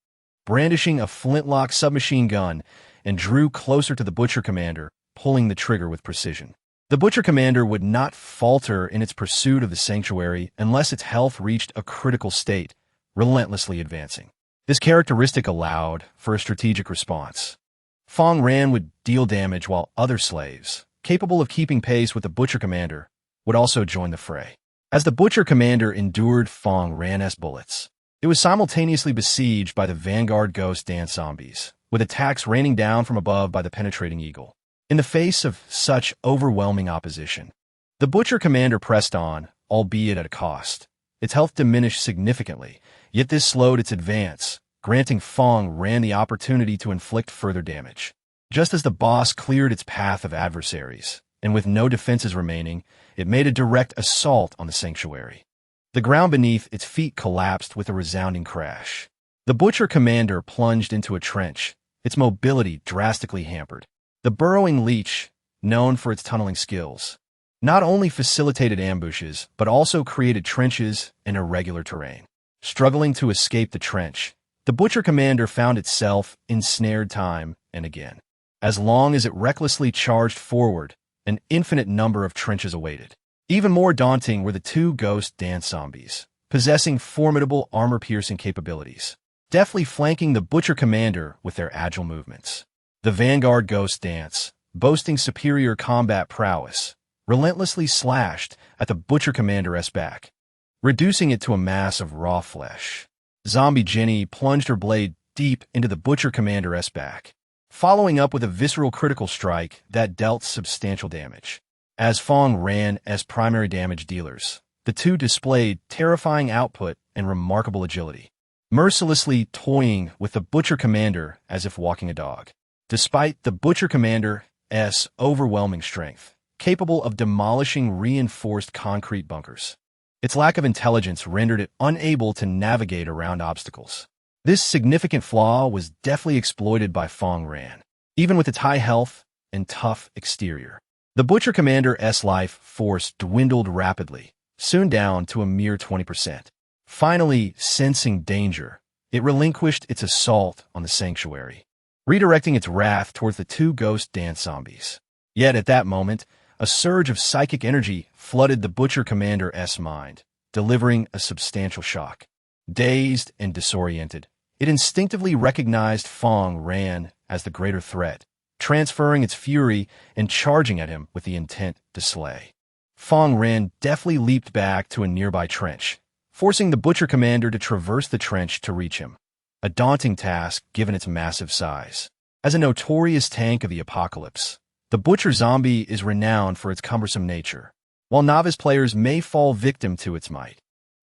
brandishing a flintlock submachine gun, and drew closer to the Butcher Commander, pulling the trigger with precision. The Butcher Commander would not falter in its pursuit of the sanctuary unless its health reached a critical state, relentlessly advancing. This characteristic allowed for a strategic response. Fang Ran would deal damage while other slaves, capable of keeping pace with the Butcher Commander, would also join the fray. As the Butcher Commander endured Fang Ran's bullets, it was simultaneously besieged by the Vanguard Ghost Dance zombies, with attacks raining down from above by the penetrating eagle. In the face of such overwhelming opposition, the Butcher Commander pressed on, albeit at a cost. Its health diminished significantly, yet this slowed its advance, granting Fang Ran the opportunity to inflict further damage. Just as the boss cleared its path of adversaries, and with no defenses remaining, it made a direct assault on the sanctuary. The ground beneath its feet collapsed with a resounding crash. The Butcher Commander plunged into a trench, its mobility drastically hampered. The burrowing leech, known for its tunneling skills, not only facilitated ambushes, but also created trenches and irregular terrain. Struggling to escape the trench, the Butcher Commander found itself ensnared time and again. As long as it recklessly charged forward, an infinite number of trenches awaited. Even more daunting were the two Ghost Dance zombies, possessing formidable armor-piercing capabilities, deftly flanking the Butcher Commander with their agile movements. The Vanguard Ghost Dance, boasting superior combat prowess, relentlessly slashed at the Butcher Commander's back, reducing it to a mass of raw flesh. Zombie Jenny plunged her blade deep into the Butcher Commander's back, following up with a visceral critical strike that dealt substantial damage. As Fang Ran as primary damage dealers, the two displayed terrifying output and remarkable agility, mercilessly toying with the Butcher Commander as if walking a dog. Despite the Butcher Commander's overwhelming strength, capable of demolishing reinforced concrete bunkers, its lack of intelligence rendered it unable to navigate around obstacles. This significant flaw was deftly exploited by Fang Ran, even with its high health and tough exterior. The Butcher Commander's life force dwindled rapidly, soon down to a mere 20%. Finally, sensing danger, it relinquished its assault on the sanctuary, redirecting its wrath towards the two ghost dance zombies. Yet at that moment, a surge of psychic energy flooded the Butcher Commander's mind, delivering a substantial shock. Dazed and disoriented, it instinctively recognized Fang Ran as the greater threat, transferring its fury and charging at him with the intent to slay. Fang Ran deftly leaped back to a nearby trench, forcing the Butcher Commander to traverse the trench to reach him, a daunting task given its massive size. As a notorious tank of the apocalypse, the Butcher zombie is renowned for its cumbersome nature, while novice players may fall victim to its might.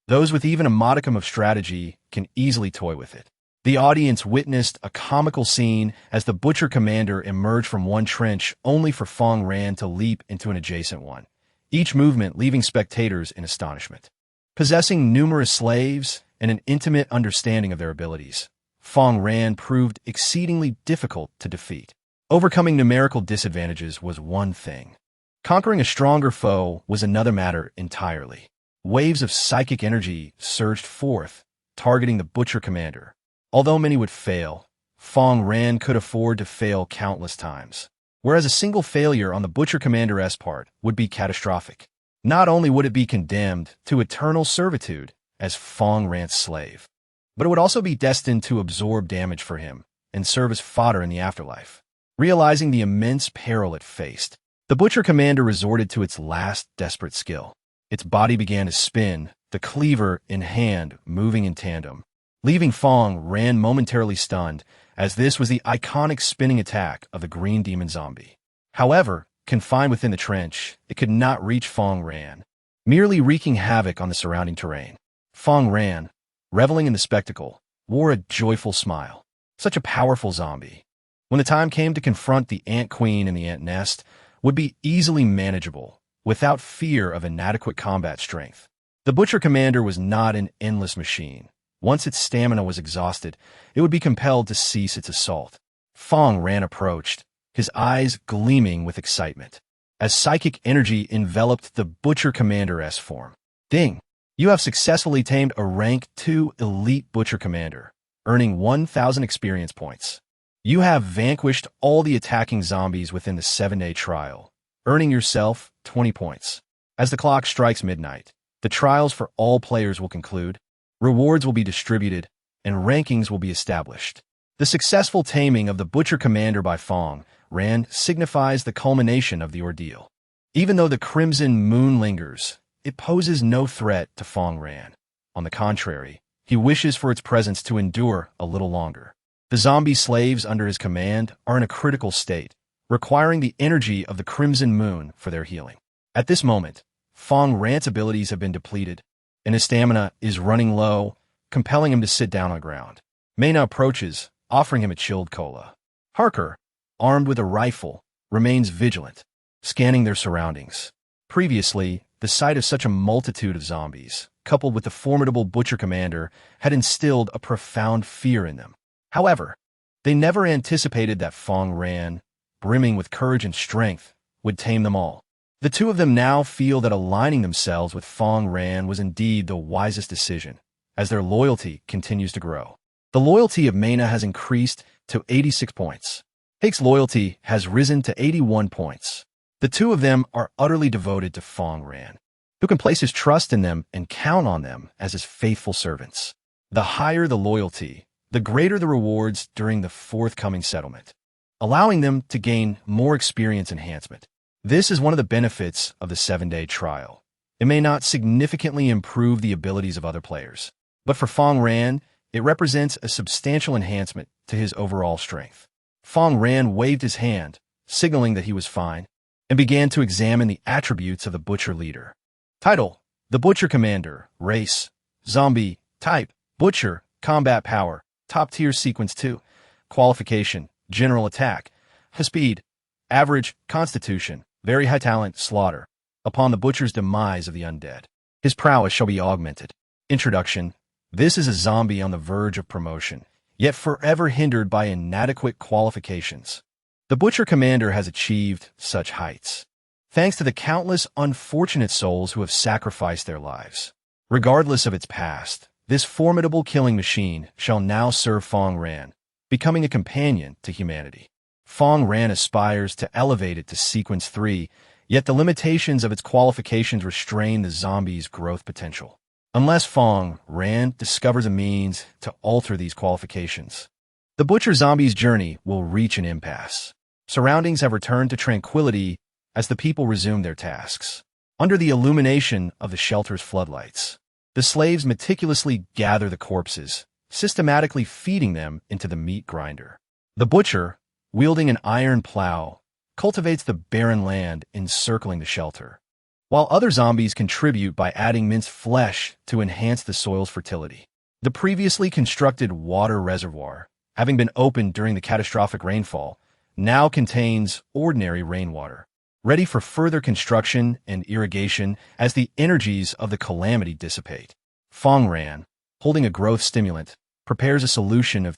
Those with even a modicum of strategy can easily toy with it. The audience witnessed a comical scene as the Butcher Commander emerged from one trench only for Fang Ran to leap into an adjacent one, each movement leaving spectators in astonishment. Possessing numerous slaves and an intimate understanding of their abilities, Fang Ran proved exceedingly difficult to defeat. Overcoming numerical disadvantages was one thing. Conquering a stronger foe was another matter entirely. Waves of psychic energy surged forth, targeting the Butcher Commander. Although many would fail, Fang Ran could afford to fail countless times, whereas a single failure on the Butcher Commander's part would be catastrophic. Not only would it be condemned to eternal servitude as Fang Ran's slave, but it would also be destined to absorb damage for him and serve as fodder in the afterlife. Realizing the immense peril it faced, the Butcher Commander resorted to its last desperate skill. Its body began to spin, the cleaver in hand moving in tandem, leaving Fang Ran momentarily stunned, as this was the iconic spinning attack of the Green Demon Zombie. However, confined within the trench, it could not reach Fang Ran, merely wreaking havoc on the surrounding terrain. Fang Ran, reveling in the spectacle, wore a joyful smile. Such a powerful zombie, when the time came to confront the Ant Queen in the ant nest, would be easily manageable, without fear of inadequate combat strength. The Butcher Commander was not an endless machine. Once its stamina was exhausted, it would be compelled to cease its assault. Fang Ran approached, his eyes gleaming with excitement, as psychic energy enveloped the Butcher Commander's form. Ding! You have successfully tamed a rank 2 elite Butcher Commander, earning 1,000 experience points. You have vanquished all the attacking zombies within the 7-day trial, earning yourself 20 points. As the clock strikes midnight, the trials for all players will conclude, rewards will be distributed, and rankings will be established. The successful taming of the Butcher Commander by Fang Ran signifies the culmination of the ordeal. Even though the Crimson Moon lingers, it poses no threat to Fang Ran. On the contrary, he wishes for its presence to endure a little longer. The zombie slaves under his command are in a critical state, requiring the energy of the Crimson Moon for their healing. At this moment, Fang Ran's abilities have been depleted, and his stamina is running low, compelling him to sit down on the ground. Mena approaches, offering him a chilled cola. Harker, armed with a rifle, remains vigilant, scanning their surroundings. Previously, the sight of such a multitude of zombies, coupled with the formidable Butcher Commander, had instilled a profound fear in them. However, they never anticipated that Fang Ran, brimming with courage and strength, would tame them all. The two of them now feel that aligning themselves with Fang Ran was indeed the wisest decision, as their loyalty continues to grow. The loyalty of Mena has increased to 86 points. Hake's loyalty has risen to 81 points. The two of them are utterly devoted to Fang Ran, who can place his trust in them and count on them as his faithful servants. The higher the loyalty, the greater the rewards during the forthcoming settlement, allowing them to gain more experience enhancement. This is one of the benefits of the 7-day trial. It may not significantly improve the abilities of other players, but for Fang Ran, it represents a substantial enhancement to his overall strength. Fang Ran waved his hand, signaling that he was fine, and began to examine the attributes of the Butcher leader. Title: The Butcher Commander. Race: Zombie. Type: Butcher. Combat Power: Top Tier Sequence 2. Qualification: General Attack. Speed: Average. Constitution: Very High Talent. Slaughter: Upon the Butcher's demise of the undead, his prowess shall be augmented. Introduction: This is a zombie on the verge of promotion, yet forever hindered by inadequate qualifications. The Butcher Commander has achieved such heights. thanks to the countless unfortunate souls who have sacrificed their lives. Regardless of its past, this formidable killing machine shall now serve Fang Ran, becoming a companion to humanity. Fang Ran aspires to elevate it to Sequence 3, yet the limitations of its qualifications restrain the zombie's growth potential. Unless Fang Ran discovers a means to alter these qualifications, the Butcher Zombie's journey will reach an impasse. Surroundings have returned to tranquility as the people resume their tasks. Under the illumination of the shelter's floodlights, the slaves meticulously gather the corpses, systematically feeding them into the meat grinder. The butcher, wielding an iron plow, cultivates the barren land encircling the shelter, while other zombies contribute by adding minced flesh to enhance the soil's fertility. The previously constructed water reservoir, having been opened during the catastrophic rainfall, now contains ordinary rainwater, ready for further construction and irrigation as the energies of the calamity dissipate. Fang Ran, holding a growth stimulant, prepares a solution of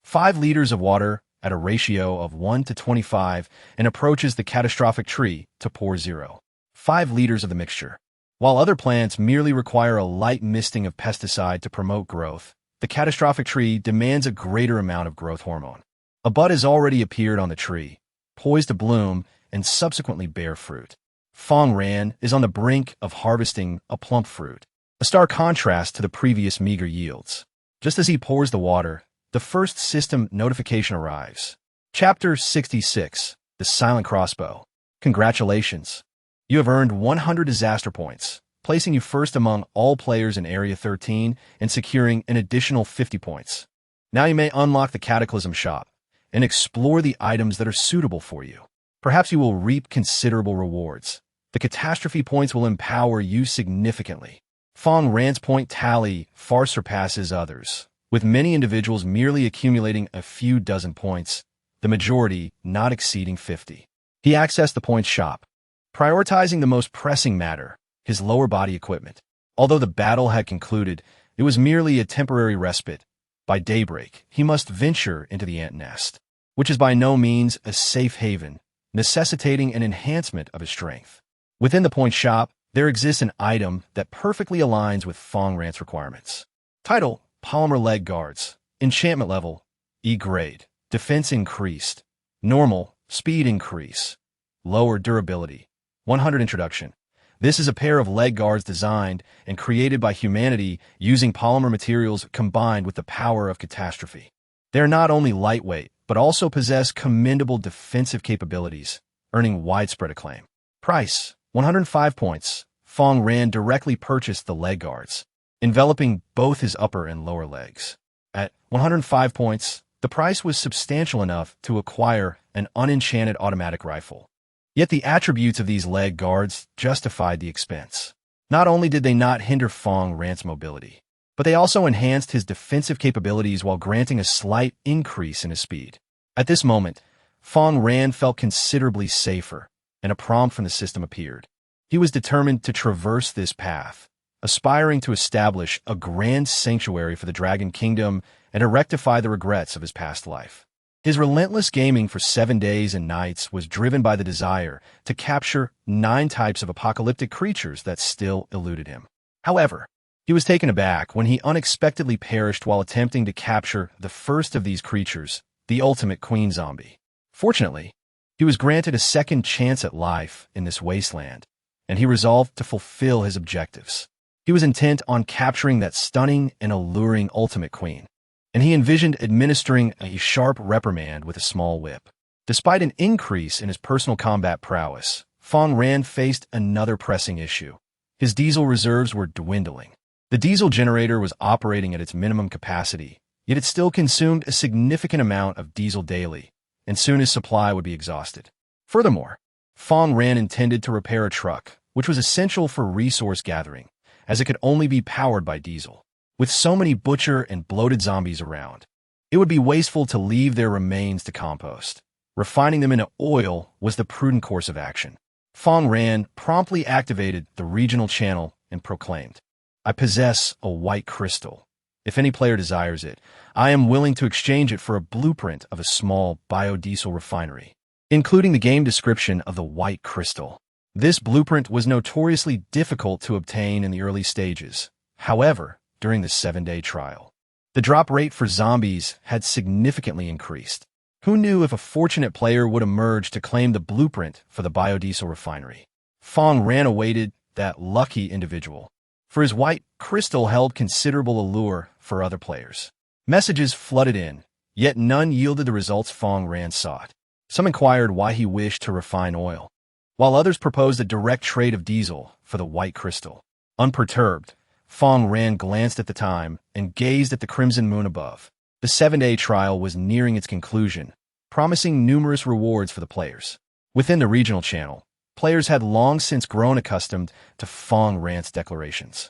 5 liters of water at a ratio of 1 to 25 and approaches the catastrophic tree to pour 0.5 liters of the mixture. While other plants merely require a light misting of pesticide to promote growth, the catastrophic tree demands a greater amount of growth hormone. A bud has already appeared on the tree, poised to bloom and subsequently bear fruit. Fang Ran is on the brink of harvesting a plump fruit, a stark contrast to the previous meager yields. Just as he pours the water, the first system notification arrives. Chapter 66, The Silent Crossbow. Congratulations. You have earned 100 disaster points, placing you first among all players in Area 13 and securing an additional 50 points. Now you may unlock the Cataclysm shop and explore the items that are suitable for you. Perhaps you will reap considerable rewards. The catastrophe points will empower you significantly. Fang Ran's point tally far surpasses others, with many individuals merely accumulating a few dozen points, the majority not exceeding 50. He accessed the points shop, prioritizing the most pressing matter, his lower body equipment. Although the battle had concluded, it was merely a temporary respite. By daybreak, he must venture into the ant nest, which is by no means a safe haven, necessitating an enhancement of his strength. Within the point shop, there exists an item that perfectly aligns with Fang Ran's requirements. Title: Polymer Leg Guards. Enchantment level: E grade. Defense increased. Normal, speed increase. Lower durability. 100 introduction. This is a pair of leg guards designed and created by humanity using polymer materials combined with the power of catastrophe. They are not only lightweight, but also possess commendable defensive capabilities, earning widespread acclaim. Price: 105 points. Fang Ran directly purchased the leg guards, enveloping both his upper and lower legs. At 105 points, the price was substantial enough to acquire an unenchanted automatic rifle. Yet the attributes of these leg guards justified the expense. Not only did they not hinder Fang Ran's mobility, but they also enhanced his defensive capabilities while granting a slight increase in his speed. At this moment, Fang Ran felt considerably safer, and a prompt from the system appeared. He was determined to traverse this path, aspiring to establish a grand sanctuary for the Dragon Kingdom and to rectify the regrets of his past life. His relentless gaming for 7 days and nights was driven by the desire to capture 9 types of apocalyptic creatures that still eluded him. However, he was taken aback when he unexpectedly perished while attempting to capture the first of these creatures, the ultimate queen zombie. Fortunately, he was granted a second chance at life in this wasteland, and he resolved to fulfill his objectives. He was intent on capturing that stunning and alluring ultimate queen, and he envisioned administering a sharp reprimand with a small whip. Despite an increase in his personal combat prowess, Fang Ran faced another pressing issue. His diesel reserves were dwindling. The diesel generator was operating at its minimum capacity, yet it still consumed a significant amount of diesel daily, and soon his supply would be exhausted. Furthermore, Fang Ran intended to repair a truck, which was essential for resource gathering, as it could only be powered by diesel. With so many butcher and bloated zombies around, it would be wasteful to leave their remains to compost. Refining them into oil was the prudent course of action. Fang Ran promptly activated the regional channel and proclaimed, "I possess a white crystal. If any player desires it, I am willing to exchange it for a blueprint of a small biodiesel refinery." Including the game description of the white crystal, This blueprint was notoriously difficult to obtain in the early stages. However, during the 7-day trial, the drop rate for zombies had significantly increased. Who knew if a fortunate player would emerge to claim the blueprint for the biodiesel refinery? Fang Ran awaited that lucky individual, for his white crystal held considerable allure for other players. Messages flooded in, yet none yielded the results Fang Ran sought. Some inquired why he wished to refine oil, while others proposed a direct trade of diesel for the white crystal. Unperturbed, Fang Ran glanced at the time and gazed at the crimson moon above. The 7-day trial was nearing its conclusion, promising numerous rewards for the players. Within the regional channel, players had long since grown accustomed to Fang Ran's declarations.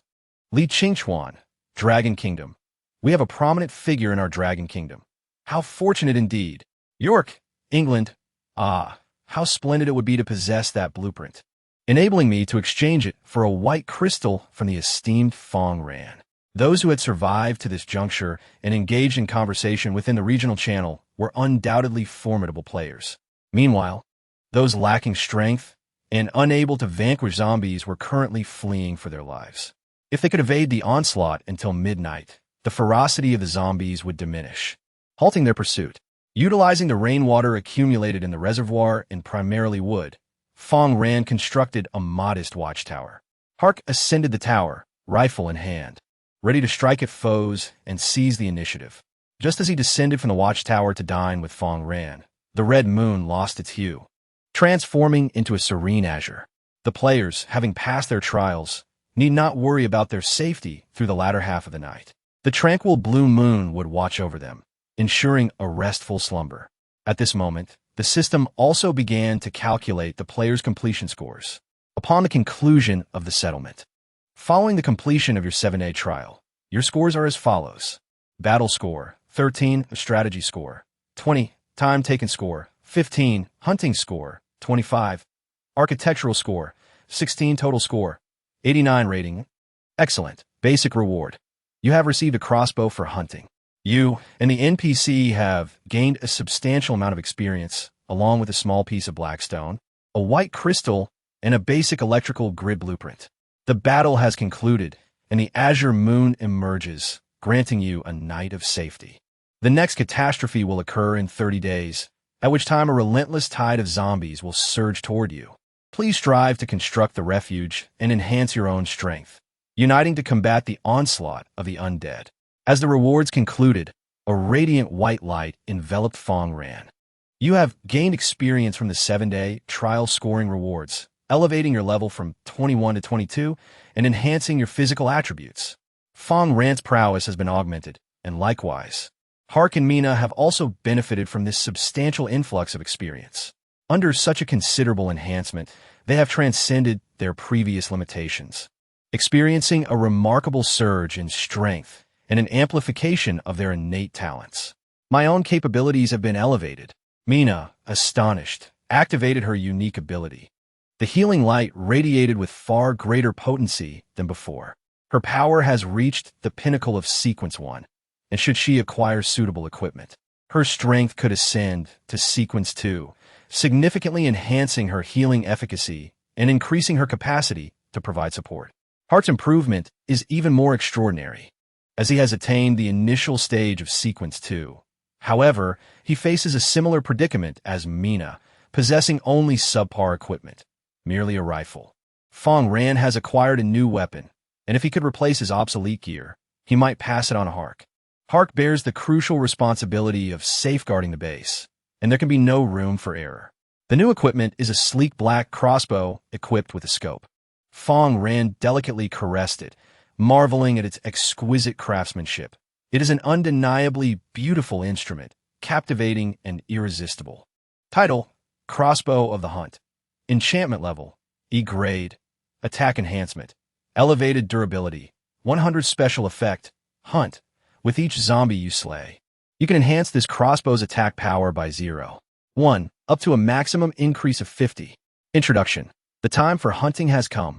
Li Qingchuan, Dragon Kingdom. We have a prominent figure in our Dragon Kingdom. How fortunate indeed. York, England. Ah, how splendid it would be to possess that blueprint, enabling me to exchange it for a white crystal from the esteemed Fang Ran. Those who had survived to this juncture and engaged in conversation within the regional channel were undoubtedly formidable players. Meanwhile, those lacking strength and unable to vanquish zombies were currently fleeing for their lives. If they could evade the onslaught until midnight, the ferocity of the zombies would diminish. Halting their pursuit, utilizing the rainwater accumulated in the reservoir in primarily wood, Fang Ran constructed a modest watchtower. Hark ascended the tower, rifle in hand, ready to strike at foes and seize the initiative. Just as he descended from the watchtower to dine with Fang Ran, the red moon lost its hue, transforming into a serene azure. The players, having passed their trials, need not worry about their safety through the latter half of the night. The tranquil blue moon would watch over them, ensuring a restful slumber. At this moment, the system also began to calculate the players' completion scores. Upon the conclusion of the settlement, following the completion of your 7-day trial, your scores are as follows. Battle score, 13, strategy score, 20, time taken score, 15, hunting score, 25, architectural score, 16 total score, 89 rating. Excellent. Basic reward. You have received a crossbow for hunting. You and the NPC have gained a substantial amount of experience, along with a small piece of blackstone, a white crystal, and a basic electrical grid blueprint. The battle has concluded, and the azure moon emerges, granting you a night of safety. The next catastrophe will occur in 30 days, at which time a relentless tide of zombies will surge toward you. Please strive to construct the refuge and enhance your own strength, uniting to combat the onslaught of the undead. As the rewards concluded, a radiant white light enveloped Fang Ran. You have gained experience from the 7-day trial scoring rewards, elevating your level from 21 to 22 and enhancing your physical attributes. Fang Ran's prowess has been augmented, and likewise, Hark and Mina have also benefited from this substantial influx of experience. Under such a considerable enhancement, they have transcended their previous limitations, experiencing a remarkable surge in strength and an amplification of their innate talents. My own capabilities have been elevated. Mina, astonished, activated her unique ability. The healing light radiated with far greater potency than before. Her power has reached the pinnacle of Sequence 1, and should she acquire suitable equipment, her strength could ascend to Sequence 2, significantly enhancing her healing efficacy and increasing her capacity to provide support. Hart's improvement is even more extraordinary, as he has attained the initial stage of Sequence 2. However, he faces a similar predicament as Mina, possessing only subpar equipment, merely a rifle. Fang Ran has acquired a new weapon, and if he could replace his obsolete gear, he might pass it on to Hark. Hark bears the crucial responsibility of safeguarding the base, and there can be no room for error. The new equipment is a sleek black crossbow equipped with a scope. Fang Ran delicately caressed it, marveling at its exquisite craftsmanship. It is an undeniably beautiful instrument, captivating and irresistible. Title: Crossbow of the Hunt. Enchantment level: E grade. Attack enhancement: elevated durability. 100 special effect: Hunt. With each zombie you slay, you can enhance this crossbow's attack power by 0.1, up to a maximum increase of 50. Introduction. The time for hunting has come.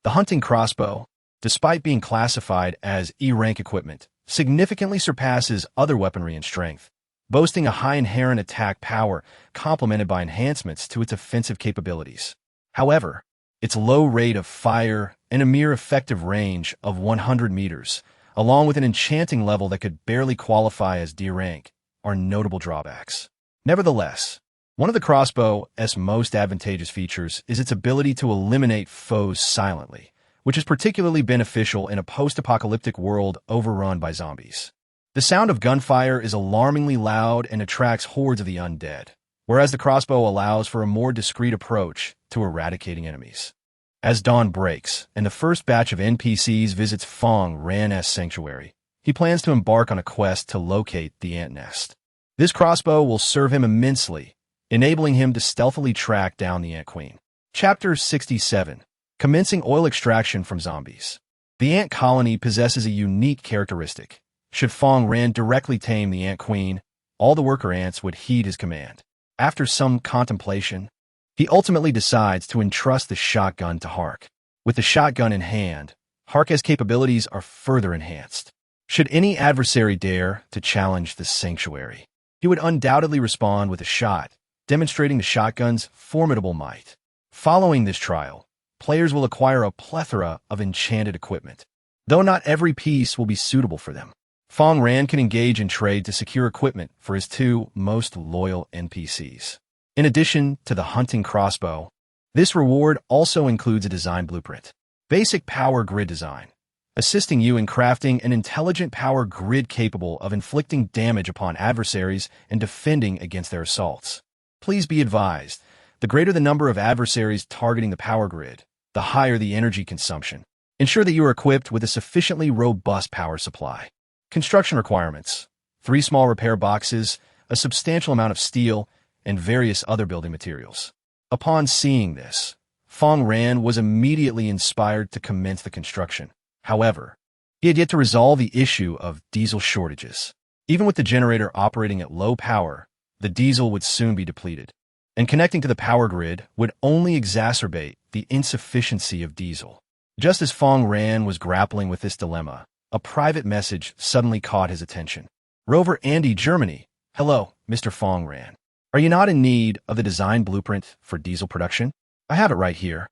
The hunting crossbow, despite being classified as E-rank equipment, significantly surpasses other weaponry in strength, boasting a high inherent attack power complemented by enhancements to its offensive capabilities. However, Its low rate of fire and a mere effective range of 100 meters, along with an enchanting level that could barely qualify as D rank, are notable drawbacks. Nevertheless, one of the crossbow's most advantageous features is its ability to eliminate foes silently, which is particularly beneficial in a post-apocalyptic world overrun by zombies. The sound of gunfire is alarmingly loud and attracts hordes of the undead, whereas the crossbow allows for a more discreet approach to eradicating enemies. As dawn breaks and the first batch of NPCs visits Fang Ran's sanctuary, he plans to embark on a quest to locate the ant nest. This crossbow will serve him immensely, enabling him to stealthily track down the ant queen. Chapter 67. Commencing oil extraction from zombies. The ant colony possesses a unique characteristic. Should Fang Ran directly tame the ant queen, all the worker ants would heed his command. After some contemplation, he ultimately decides to entrust the shotgun to Hark. With the shotgun in hand, Hark's capabilities are further enhanced. Should any adversary dare to challenge the sanctuary, he would undoubtedly respond with a shot, demonstrating the shotgun's formidable might. Following this trial, players will acquire a plethora of enchanted equipment, though not every piece will be suitable for them. Fang Ran can engage in trade to secure equipment for his two most loyal NPCs. In addition to the hunting crossbow, this reward also includes a design blueprint. Basic power grid design, assisting you in crafting an intelligent power grid capable of inflicting damage upon adversaries and defending against their assaults. Please be advised, the greater the number of adversaries targeting the power grid, the higher the energy consumption. Ensure that you are equipped with a sufficiently robust power supply. Construction requirements: 3 small repair boxes, a substantial amount of steel, and various other building materials. Upon seeing this, Fang Ran was immediately inspired to commence the construction. However, he had yet to resolve the issue of diesel shortages. Even with the generator operating at low power, the diesel would soon be depleted, and connecting to the power grid would only exacerbate the insufficiency of diesel. Just as Fang Ran was grappling with this dilemma, a private message suddenly caught his attention. Rover Andy, Germany. Hello, Mr. Fang Ran. Are you not in need of the design blueprint for diesel production? I have it right here.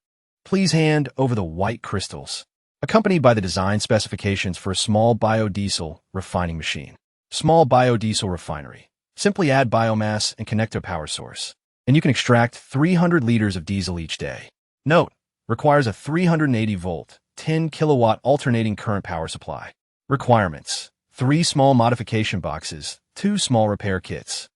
Please hand over the white crystals, accompanied by the design specifications for a small biodiesel refining machine. Small biodiesel refinery. Simply add biomass and connect to a power source, and you can extract 300 liters of diesel each day. Note: requires a 380-volt, 10-kilowatt alternating current power supply. Requirements: 3 small modification boxes, 2 small repair kits,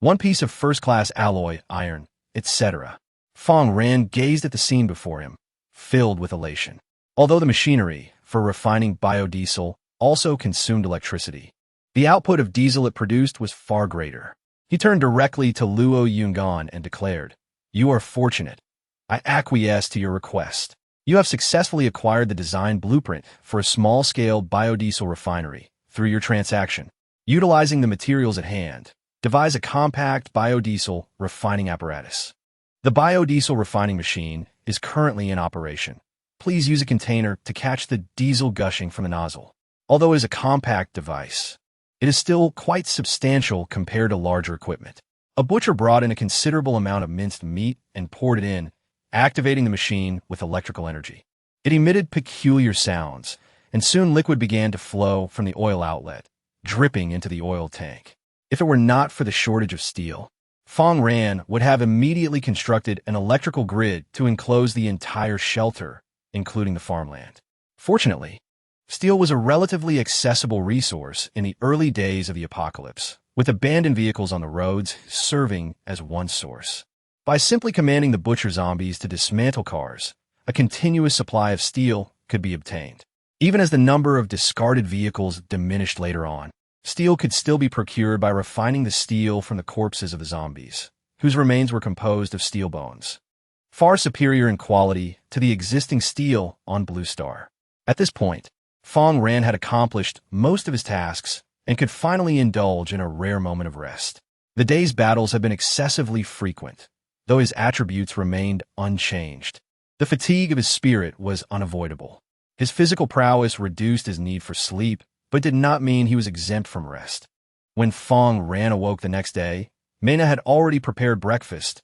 1 piece of first-class alloy, iron, etc. Fang Ran gazed at the scene before him, filled with elation. Although the machinery for refining biodiesel also consumed electricity, the output of diesel it produced was far greater. He turned directly to Luo Yungan and declared, "You are fortunate. I acquiesce to your request. You have successfully acquired the design blueprint for a small-scale biodiesel refinery through your transaction. Utilizing the materials at hand, devise a compact biodiesel refining apparatus. The biodiesel refining machine is currently in operation. Please use a container to catch the diesel gushing from the nozzle. Although it is a compact device, it is still quite substantial compared to larger equipment." A butcher brought in a considerable amount of minced meat and poured it in, activating the machine with electrical energy. It emitted peculiar sounds, and soon liquid began to flow from the oil outlet, dripping into the oil tank. If it were not for the shortage of steel, Fang Ran would have immediately constructed an electrical grid to enclose the entire shelter, including the farmland. Fortunately, steel was a relatively accessible resource in the early days of the apocalypse, with abandoned vehicles on the roads serving as one source. By simply commanding the butcher zombies to dismantle cars, a continuous supply of steel could be obtained. Even as the number of discarded vehicles diminished later on, steel could still be procured by refining the steel from the corpses of the zombies, whose remains were composed of steel bones, far superior in quality to the existing steel on Blue Star. At this point, Fang Ran had accomplished most of his tasks and could finally indulge in a rare moment of rest. The day's battles had been excessively frequent, though his attributes remained unchanged. The fatigue of his spirit was unavoidable. His physical prowess reduced his need for sleep, but did not mean he was exempt from rest. When Fang Ran awoke the next day, Mena had already prepared breakfast,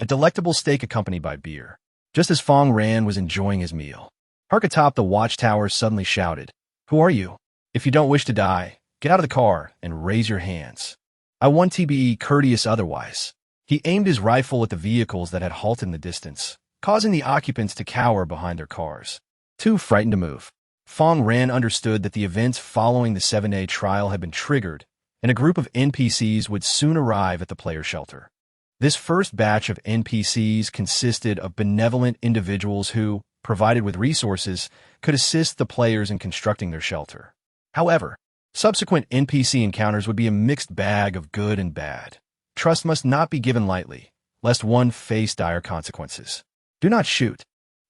a delectable steak accompanied by beer. just as Fang Ran was enjoying his meal. Hark atop the watchtower suddenly shouted, "Who are you? If you don't wish to die, get out of the car and raise your hands. I want to be courteous otherwise." He aimed his rifle at the vehicles that had halted in the distance, causing the occupants to cower behind their cars. Too frightened to move. Fang Ran understood that the events following the 7-day trial had been triggered, and a group of NPCs would soon arrive at the player shelter. This first batch of NPCs consisted of benevolent individuals who, provided with resources, could assist the players in constructing their shelter. However, subsequent NPC encounters would be a mixed bag of good and bad. Trust must not be given lightly, lest one face dire consequences. Do not shoot.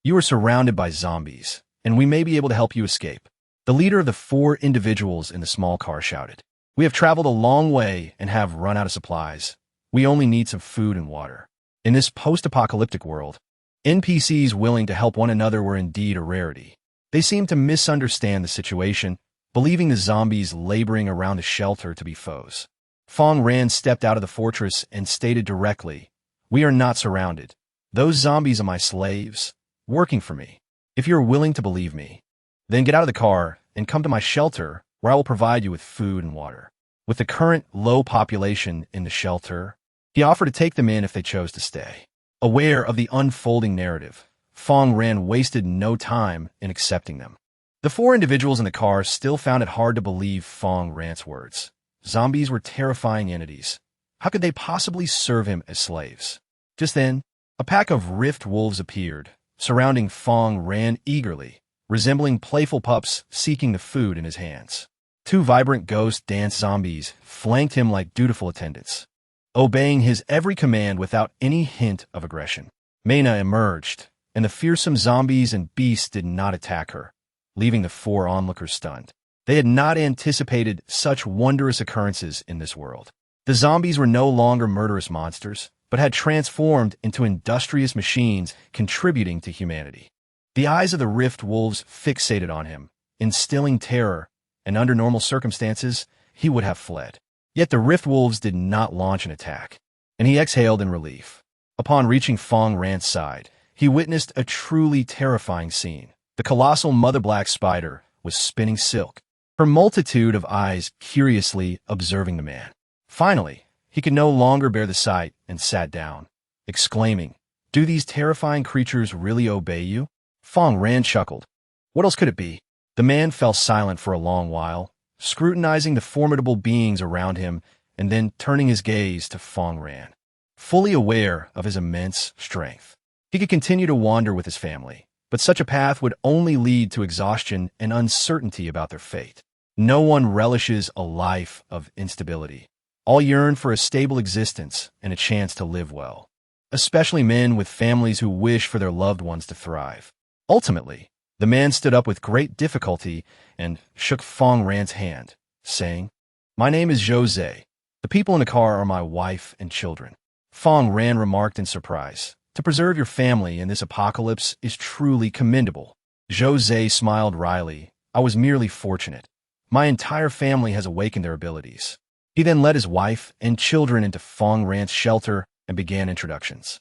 You are surrounded by zombies, and we may be able to help you escape. The leader of the 4 individuals in the small car shouted. We have traveled a long way and have run out of supplies. We only need some food and water. In this post-apocalyptic world, NPCs willing to help one another were indeed a rarity. They seemed to misunderstand the situation, believing the zombies laboring around the shelter to be foes. Fang Ran stepped out of the fortress and stated directly, "We are not surrounded. Those zombies are my slaves, working for me. If you are willing to believe me, then get out of the car and come to my shelter where I will provide you with food and water." With the current low population in the shelter, he offered to take them in if they chose to stay. Aware of the unfolding narrative, Fang Ran wasted no time in accepting them. The 4 individuals in the car still found it hard to believe Fang Ran's words. Zombies were terrifying entities. How could they possibly serve him as slaves? Just then, a pack of rift wolves appeared, surrounding Fang Ran eagerly, resembling playful pups seeking the food in his hands. 2 vibrant ghost dance zombies flanked him like dutiful attendants, obeying his every command without any hint of aggression. Mena emerged, and the fearsome zombies and beasts did not attack her, leaving the 4 onlookers stunned. They had not anticipated such wondrous occurrences in this world. The zombies were no longer murderous monsters, but had transformed into industrious machines contributing to humanity. The eyes of the rift wolves fixated on him, instilling terror, and under normal circumstances, he would have fled. Yet the rift wolves did not launch an attack, and he exhaled in relief. Upon reaching Fang Ran's side, he witnessed a truly terrifying scene. The colossal mother black spider was spinning silk, her multitude of eyes curiously observing the man. Finally, he could no longer bear the sight and sat down, exclaiming, "Do these terrifying creatures really obey you?" Fang Ran chuckled. What else could it be? The man fell silent for a long while, scrutinizing the formidable beings around him and then turning his gaze to Fang Ran. Fully aware of his immense strength, he could continue to wander with his family, but such a path would only lead to exhaustion and uncertainty about their fate. No one relishes a life of instability. All yearn for a stable existence and a chance to live well, especially men with families who wish for their loved ones to thrive. Ultimately, the man stood up with great difficulty and shook Fang Ran's hand, saying, "My name is Jose. The people in the car are my wife and children." Fang Ran remarked in surprise, "To preserve your family in this apocalypse is truly commendable." Jose smiled wryly. "I was merely fortunate. My entire family has awakened their abilities." He then led his wife and children into Fang Ran's shelter and began introductions.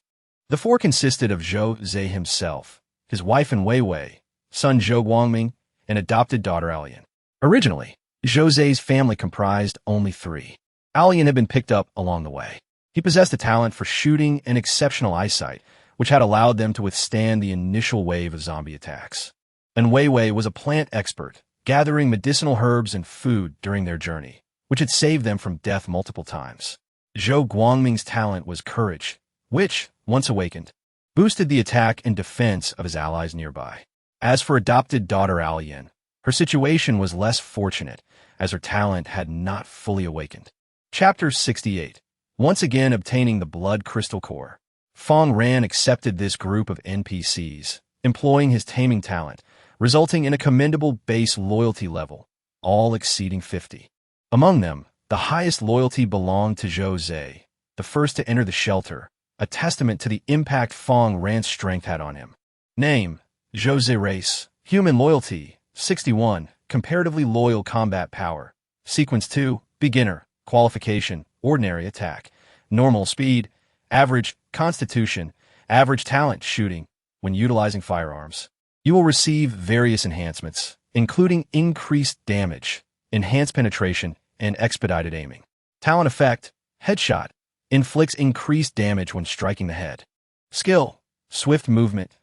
The 4 consisted of Jose himself, his wife and Weiwei, son Zhou Guangming, and adopted daughter Alian. Originally, Jose's family comprised only 3. Alian had been picked up along the way. He possessed a talent for shooting and exceptional eyesight, which had allowed them to withstand the initial wave of zombie attacks. And Weiwei was a plant expert, gathering medicinal herbs and food during their journey, which had saved them from death multiple times. Zhou Guangming's talent was courage, which, once awakened, boosted the attack and defense of his allies nearby. As for adopted daughter Alian, her situation was less fortunate, as her talent had not fully awakened. Chapter 68. Once again obtaining the Blood Crystal Core. Fang Ran accepted this group of NPCs, employing his taming talent, resulting in a commendable base loyalty level, all exceeding 50. Among them, the highest loyalty belonged to Jose, the first to enter the shelter, a testament to the impact Fang Ran's strength had on him. Name: Jose. Race: human. Loyalty: 61, comparatively loyal. Combat power: sequence 2, beginner. Qualification: ordinary attack, normal speed, average constitution, average talent shooting, when utilizing firearms. You will receive various enhancements, including increased damage, enhanced penetration, and expedited aiming. Talent effect, Headshot, inflicts increased damage when striking the head. Skill, Swift movement,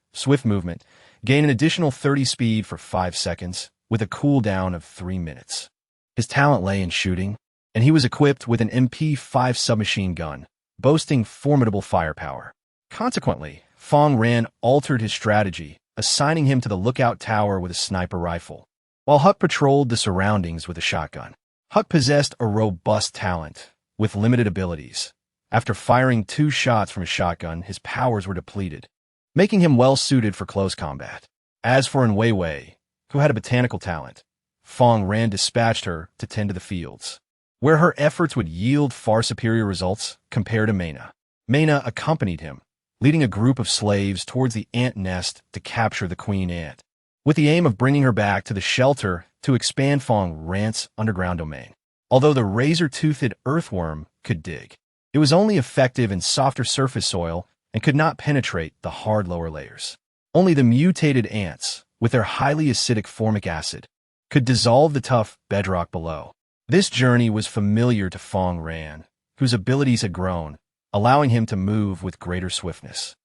gain an additional 30 speed for 5 seconds, with a cooldown of 3 minutes. His talent lay in shooting, and he was equipped with an MP5 submachine gun, boasting formidable firepower. Consequently, Fang Ran altered his strategy, assigning him to the lookout tower with a sniper rifle, while Huck patrolled the surroundings with a shotgun. Huck possessed a robust talent, with limited abilities. After firing 2 shots from his shotgun, his powers were depleted, making him well-suited for close combat. As for Wei, who had a botanical talent, Fang Ran dispatched her to tend to the fields, where her efforts would yield far superior results compared to Mena. Mena accompanied him, leading a group of slaves towards the ant nest to capture the queen ant, with the aim of bringing her back to the shelter to expand Fang Ran's underground domain. Although the razor-toothed earthworm could dig, it was only effective in softer surface soil and could not penetrate the hard lower layers. Only the mutated ants, with their highly acidic formic acid, could dissolve the tough bedrock below. This journey was familiar to Fang Ran, whose abilities had grown, allowing him to move with greater swiftness.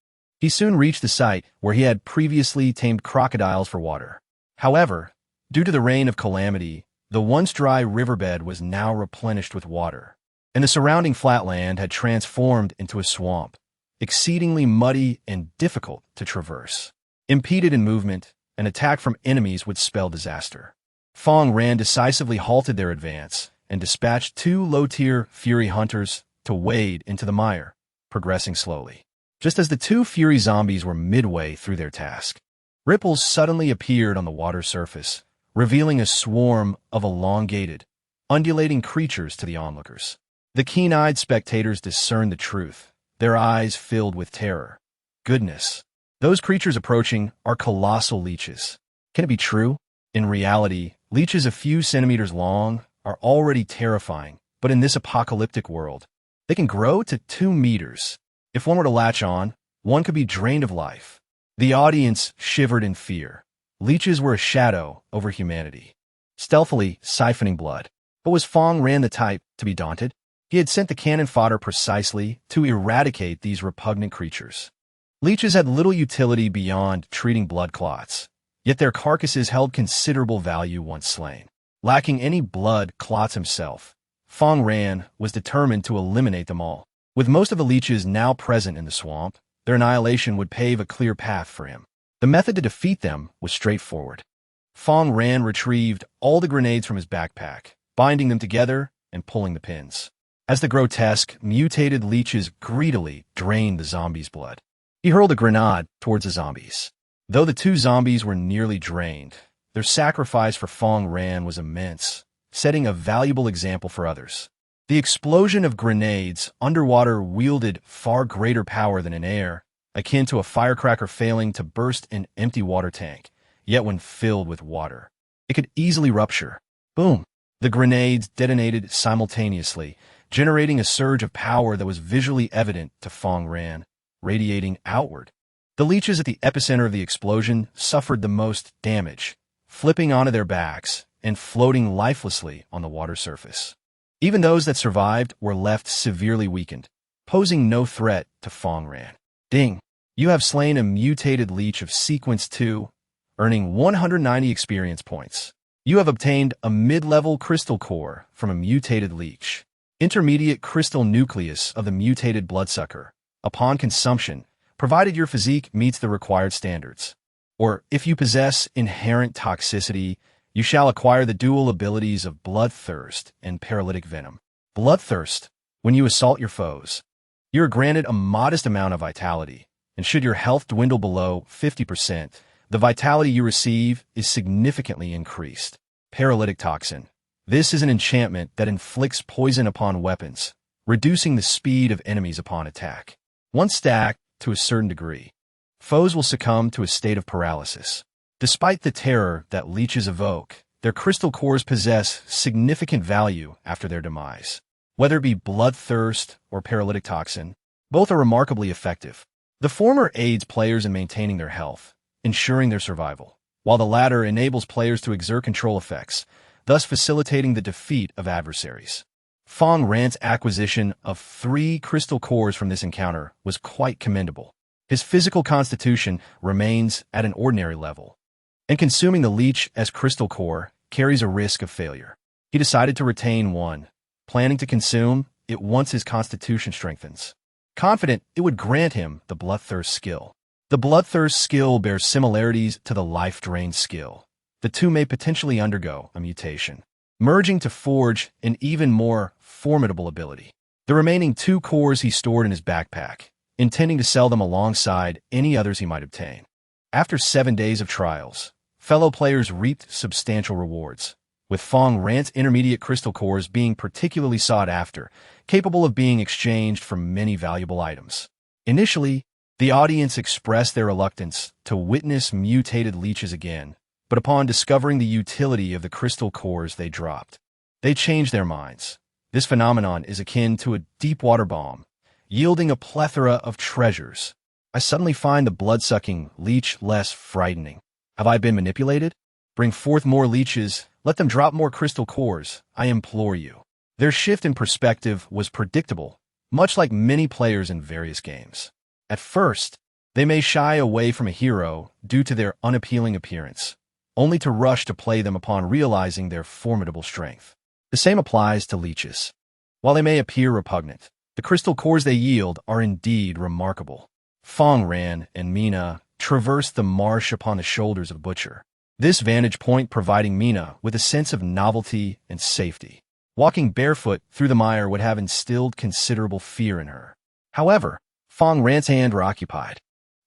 He soon reached the site where he had previously tamed crocodiles for water. However, due to the reign of calamity, the once dry riverbed was now replenished with water, and the surrounding flatland had transformed into a swamp, exceedingly muddy and difficult to traverse. Impeded in movement, an attack from enemies would spell disaster. Fang Ran decisively halted their advance and dispatched 2 low-tier Fury hunters to wade into the mire, progressing slowly. Just as the 2 Fury zombies were midway through their task, ripples suddenly appeared on the water's surface, revealing a swarm of elongated, undulating creatures to the onlookers. The keen-eyed spectators discerned the truth, their eyes filled with terror. Goodness, those creatures approaching are colossal leeches. Can it be true? In reality, leeches a few centimeters long are already terrifying, but in this apocalyptic world, they can grow to 2 meters. If one were to latch on, one could be drained of life. The audience shivered in fear. Leeches were a shadow over humanity, stealthily siphoning blood. But was Fang Ran the type to be daunted? He had sent the cannon fodder precisely to eradicate these repugnant creatures. Leeches had little utility beyond treating blood clots, yet their carcasses held considerable value once slain. Lacking any blood clots himself, Fang Ran was determined to eliminate them all. With most of the leeches now present in the swamp, their annihilation would pave a clear path for him. The method to defeat them was straightforward. Fang Ran retrieved all the grenades from his backpack, binding them together and pulling the pins. As the grotesque, mutated leeches greedily drained the zombies' blood, he hurled a grenade towards the zombies. Though the 2 zombies were nearly drained, their sacrifice for Fang Ran was immense, setting a valuable example for others. The explosion of grenades underwater wielded far greater power than in air, akin to a firecracker failing to burst an empty water tank, yet when filled with water, it could easily rupture. Boom! The grenades detonated simultaneously, generating a surge of power that was visually evident to Fang Ran, radiating outward. The leeches at the epicenter of the explosion suffered the most damage, flipping onto their backs and floating lifelessly on the water surface. Even those that survived were left severely weakened, posing no threat to Fang Ran. Ding! You have slain a mutated leech of Sequence 2, earning 190 experience points. You have obtained a mid-level crystal core from a mutated leech. Intermediate crystal nucleus of the mutated bloodsucker, upon consumption, provided your physique meets the required standards. Or, if you possess inherent toxicity, you shall acquire the dual abilities of Bloodthirst and Paralytic Venom. Bloodthirst, when you assault your foes, you are granted a modest amount of vitality, and should your health dwindle below 50%, the vitality you receive is significantly increased. Paralytic Toxin. This is an enchantment that inflicts poison upon weapons, reducing the speed of enemies upon attack. Once stacked to a certain degree, foes will succumb to a state of paralysis. Despite the terror that leeches evoke, their crystal cores possess significant value after their demise. Whether it be Bloodthirst or Paralytic Toxin, both are remarkably effective. The former aids players in maintaining their health, ensuring their survival, while the latter enables players to exert control effects, thus facilitating the defeat of adversaries. Fang Ran's acquisition of 3 crystal cores from this encounter was quite commendable. His physical constitution remains at an ordinary level, and consuming the leech as crystal core carries a risk of failure. He decided to retain one, planning to consume it once his constitution strengthens. Confident it would grant him the Bloodthirst skill. The Bloodthirst skill bears similarities to the Life Drain skill. The two may potentially undergo a mutation, merging to forge an even more formidable ability. The remaining 2 cores he stored in his backpack, intending to sell them alongside any others he might obtain. After 7 days of trials, fellow players reaped substantial rewards, with Fang Ran's intermediate crystal cores being particularly sought after, capable of being exchanged for many valuable items. Initially, the audience expressed their reluctance to witness mutated leeches again, but upon discovering the utility of the crystal cores they dropped, they changed their minds. This phenomenon is akin to a deep-water bomb, yielding a plethora of treasures. I suddenly find the blood-sucking leech less frightening. Have I been manipulated? Bring forth more leeches, let them drop more crystal cores, I implore you. Their shift in perspective was predictable, much like many players in various games. At first, they may shy away from a hero due to their unappealing appearance, only to rush to play them upon realizing their formidable strength. The same applies to leeches. While they may appear repugnant, the crystal cores they yield are indeed remarkable. Fang Ran and Mina traversed the marsh upon the shoulders of Butcher, this vantage point providing Mina with a sense of novelty and safety. Walking barefoot through the mire would have instilled considerable fear in her. However, Fang Ran's hands were occupied,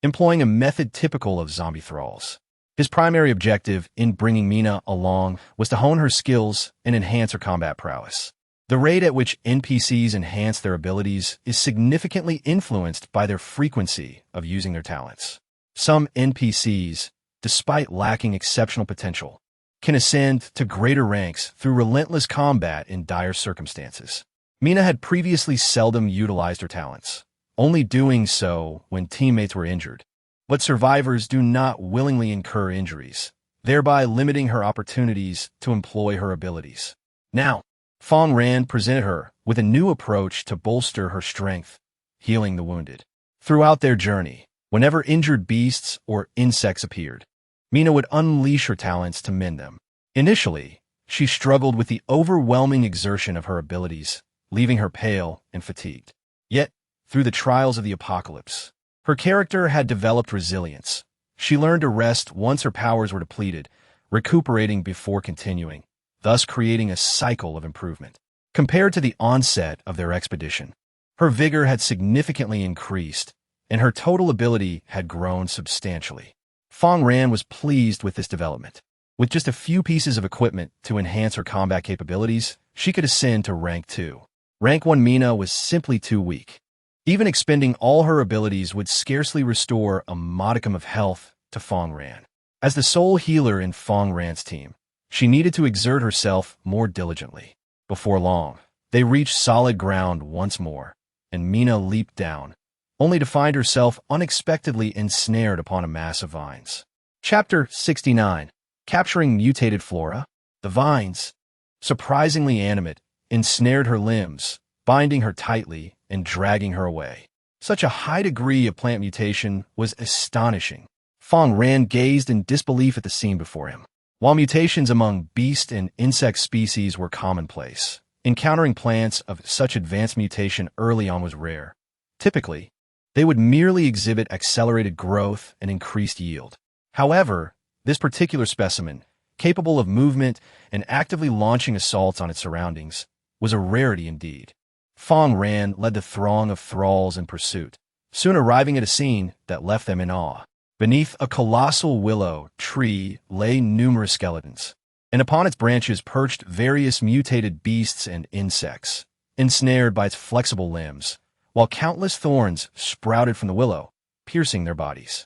employing a method typical of zombie thralls. His primary objective in bringing Mina along was to hone her skills and enhance her combat prowess. The rate at which NPCs enhance their abilities is significantly influenced by their frequency of using their talents. Some NPCs, despite lacking exceptional potential, can ascend to greater ranks through relentless combat in dire circumstances. Mina had previously seldom utilized her talents, only doing so when teammates were injured. But survivors do not willingly incur injuries, thereby limiting her opportunities to employ her abilities. Now, Fang Ran presented her with a new approach to bolster her strength, healing the wounded. Throughout their journey, whenever injured beasts or insects appeared, Mina would unleash her talents to mend them. Initially, she struggled with the overwhelming exertion of her abilities, leaving her pale and fatigued. Yet, through the trials of the apocalypse, her character had developed resilience. She learned to rest once her powers were depleted, recuperating before continuing, thus creating a cycle of improvement. Compared to the onset of their expedition, her vigor had significantly increased, and her total ability had grown substantially. Fang Ran was pleased with this development. With just a few pieces of equipment to enhance her combat capabilities, she could ascend to Rank 2. Rank 1 Mina was simply too weak. Even expending all her abilities would scarcely restore a modicum of health to Fang Ran. As the sole healer in Fang Ran's team, she needed to exert herself more diligently. Before long, they reached solid ground once more, and Mina leaped down, only to find herself unexpectedly ensnared upon a mass of vines. Chapter 69. Capturing Mutated Flora. The vines, surprisingly animate, ensnared her limbs, binding her tightly and dragging her away. Such a high degree of plant mutation was astonishing. Fang Ran gazed in disbelief at the scene before him. While mutations among beast and insect species were commonplace, encountering plants of such advanced mutation early on was rare. Typically, they would merely exhibit accelerated growth and increased yield. However, this particular specimen, capable of movement and actively launching assaults on its surroundings, was a rarity indeed. Fang Ran led the throng of thralls in pursuit, soon arriving at a scene that left them in awe. Beneath a colossal willow tree lay numerous skeletons, and upon its branches perched various mutated beasts and insects, ensnared by its flexible limbs, while countless thorns sprouted from the willow, piercing their bodies.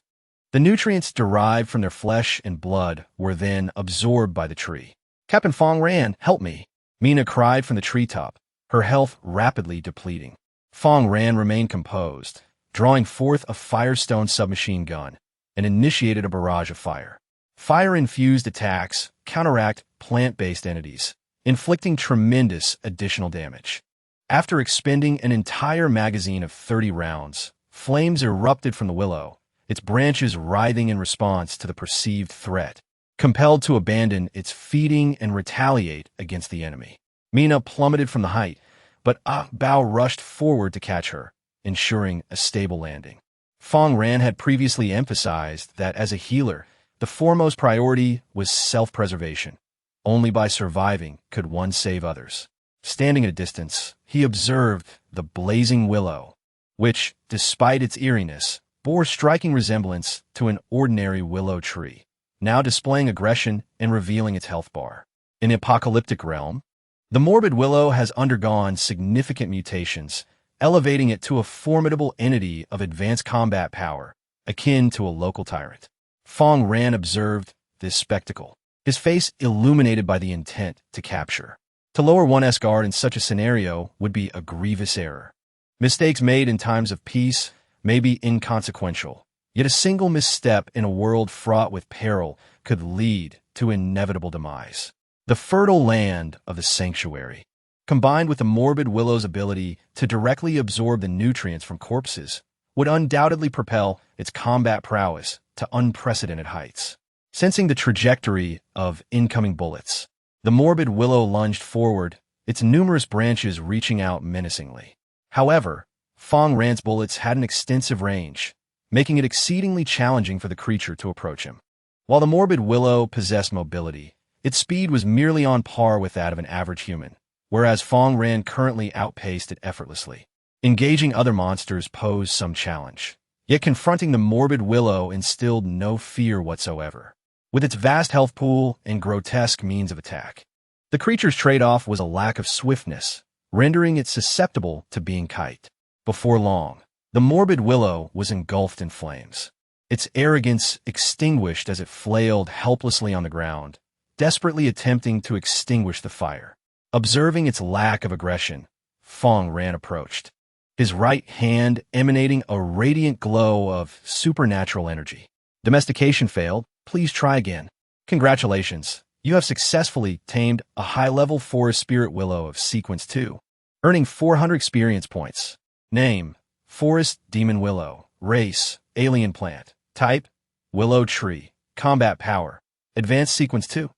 The nutrients derived from their flesh and blood were then absorbed by the tree. "Captain Fang Ran, help me!" Mina cried from the treetop, her health rapidly depleting. Fang Ran remained composed, drawing forth a Firestone submachine gun, and initiated a barrage of fire. Fire-infused attacks counteract plant-based entities, inflicting tremendous additional damage. After expending an entire magazine of 30 rounds, flames erupted from the willow, its branches writhing in response to the perceived threat, compelled to abandon its feeding and retaliate against the enemy. Mina plummeted from the height, but Bao rushed forward to catch her, ensuring a stable landing. Fang Ran had previously emphasized that as a healer, the foremost priority was self-preservation. Only by surviving could one save others. Standing at a distance, he observed the blazing willow, which, despite its eeriness, bore striking resemblance to an ordinary willow tree, now displaying aggression and revealing its health bar. In the apocalyptic realm, the morbid willow has undergone significant mutations, elevating it to a formidable entity of advanced combat power, akin to a local tyrant. Fang Ran observed this spectacle, his face illuminated by the intent to capture. To lower one's guard in such a scenario would be a grievous error. Mistakes made in times of peace may be inconsequential, yet a single misstep in a world fraught with peril could lead to inevitable demise. The fertile land of the sanctuary, combined with the morbid willow's ability to directly absorb the nutrients from corpses, would undoubtedly propel its combat prowess to unprecedented heights. Sensing the trajectory of incoming bullets, the morbid willow lunged forward, its numerous branches reaching out menacingly. However, Fang Ran's bullets had an extensive range, making it exceedingly challenging for the creature to approach him. While the morbid willow possessed mobility, its speed was merely on par with that of an average human, whereas Fang Ran currently outpaced it effortlessly. Engaging other monsters posed some challenge, yet confronting the morbid willow instilled no fear whatsoever. With its vast health pool and grotesque means of attack, the creature's trade-off was a lack of swiftness, rendering it susceptible to being kite. Before long, the morbid willow was engulfed in flames, its arrogance extinguished as it flailed helplessly on the ground, desperately attempting to extinguish the fire. Observing its lack of aggression, Fang Ran approached, his right hand emanating a radiant glow of supernatural energy. Domestication failed. Please try again. Congratulations, you have successfully tamed a high-level forest spirit willow of sequence 2, earning 400 experience points. Name: Forest Demon Willow. Race: Alien Plant. Type: Willow Tree. Combat Power: Advanced Sequence 2.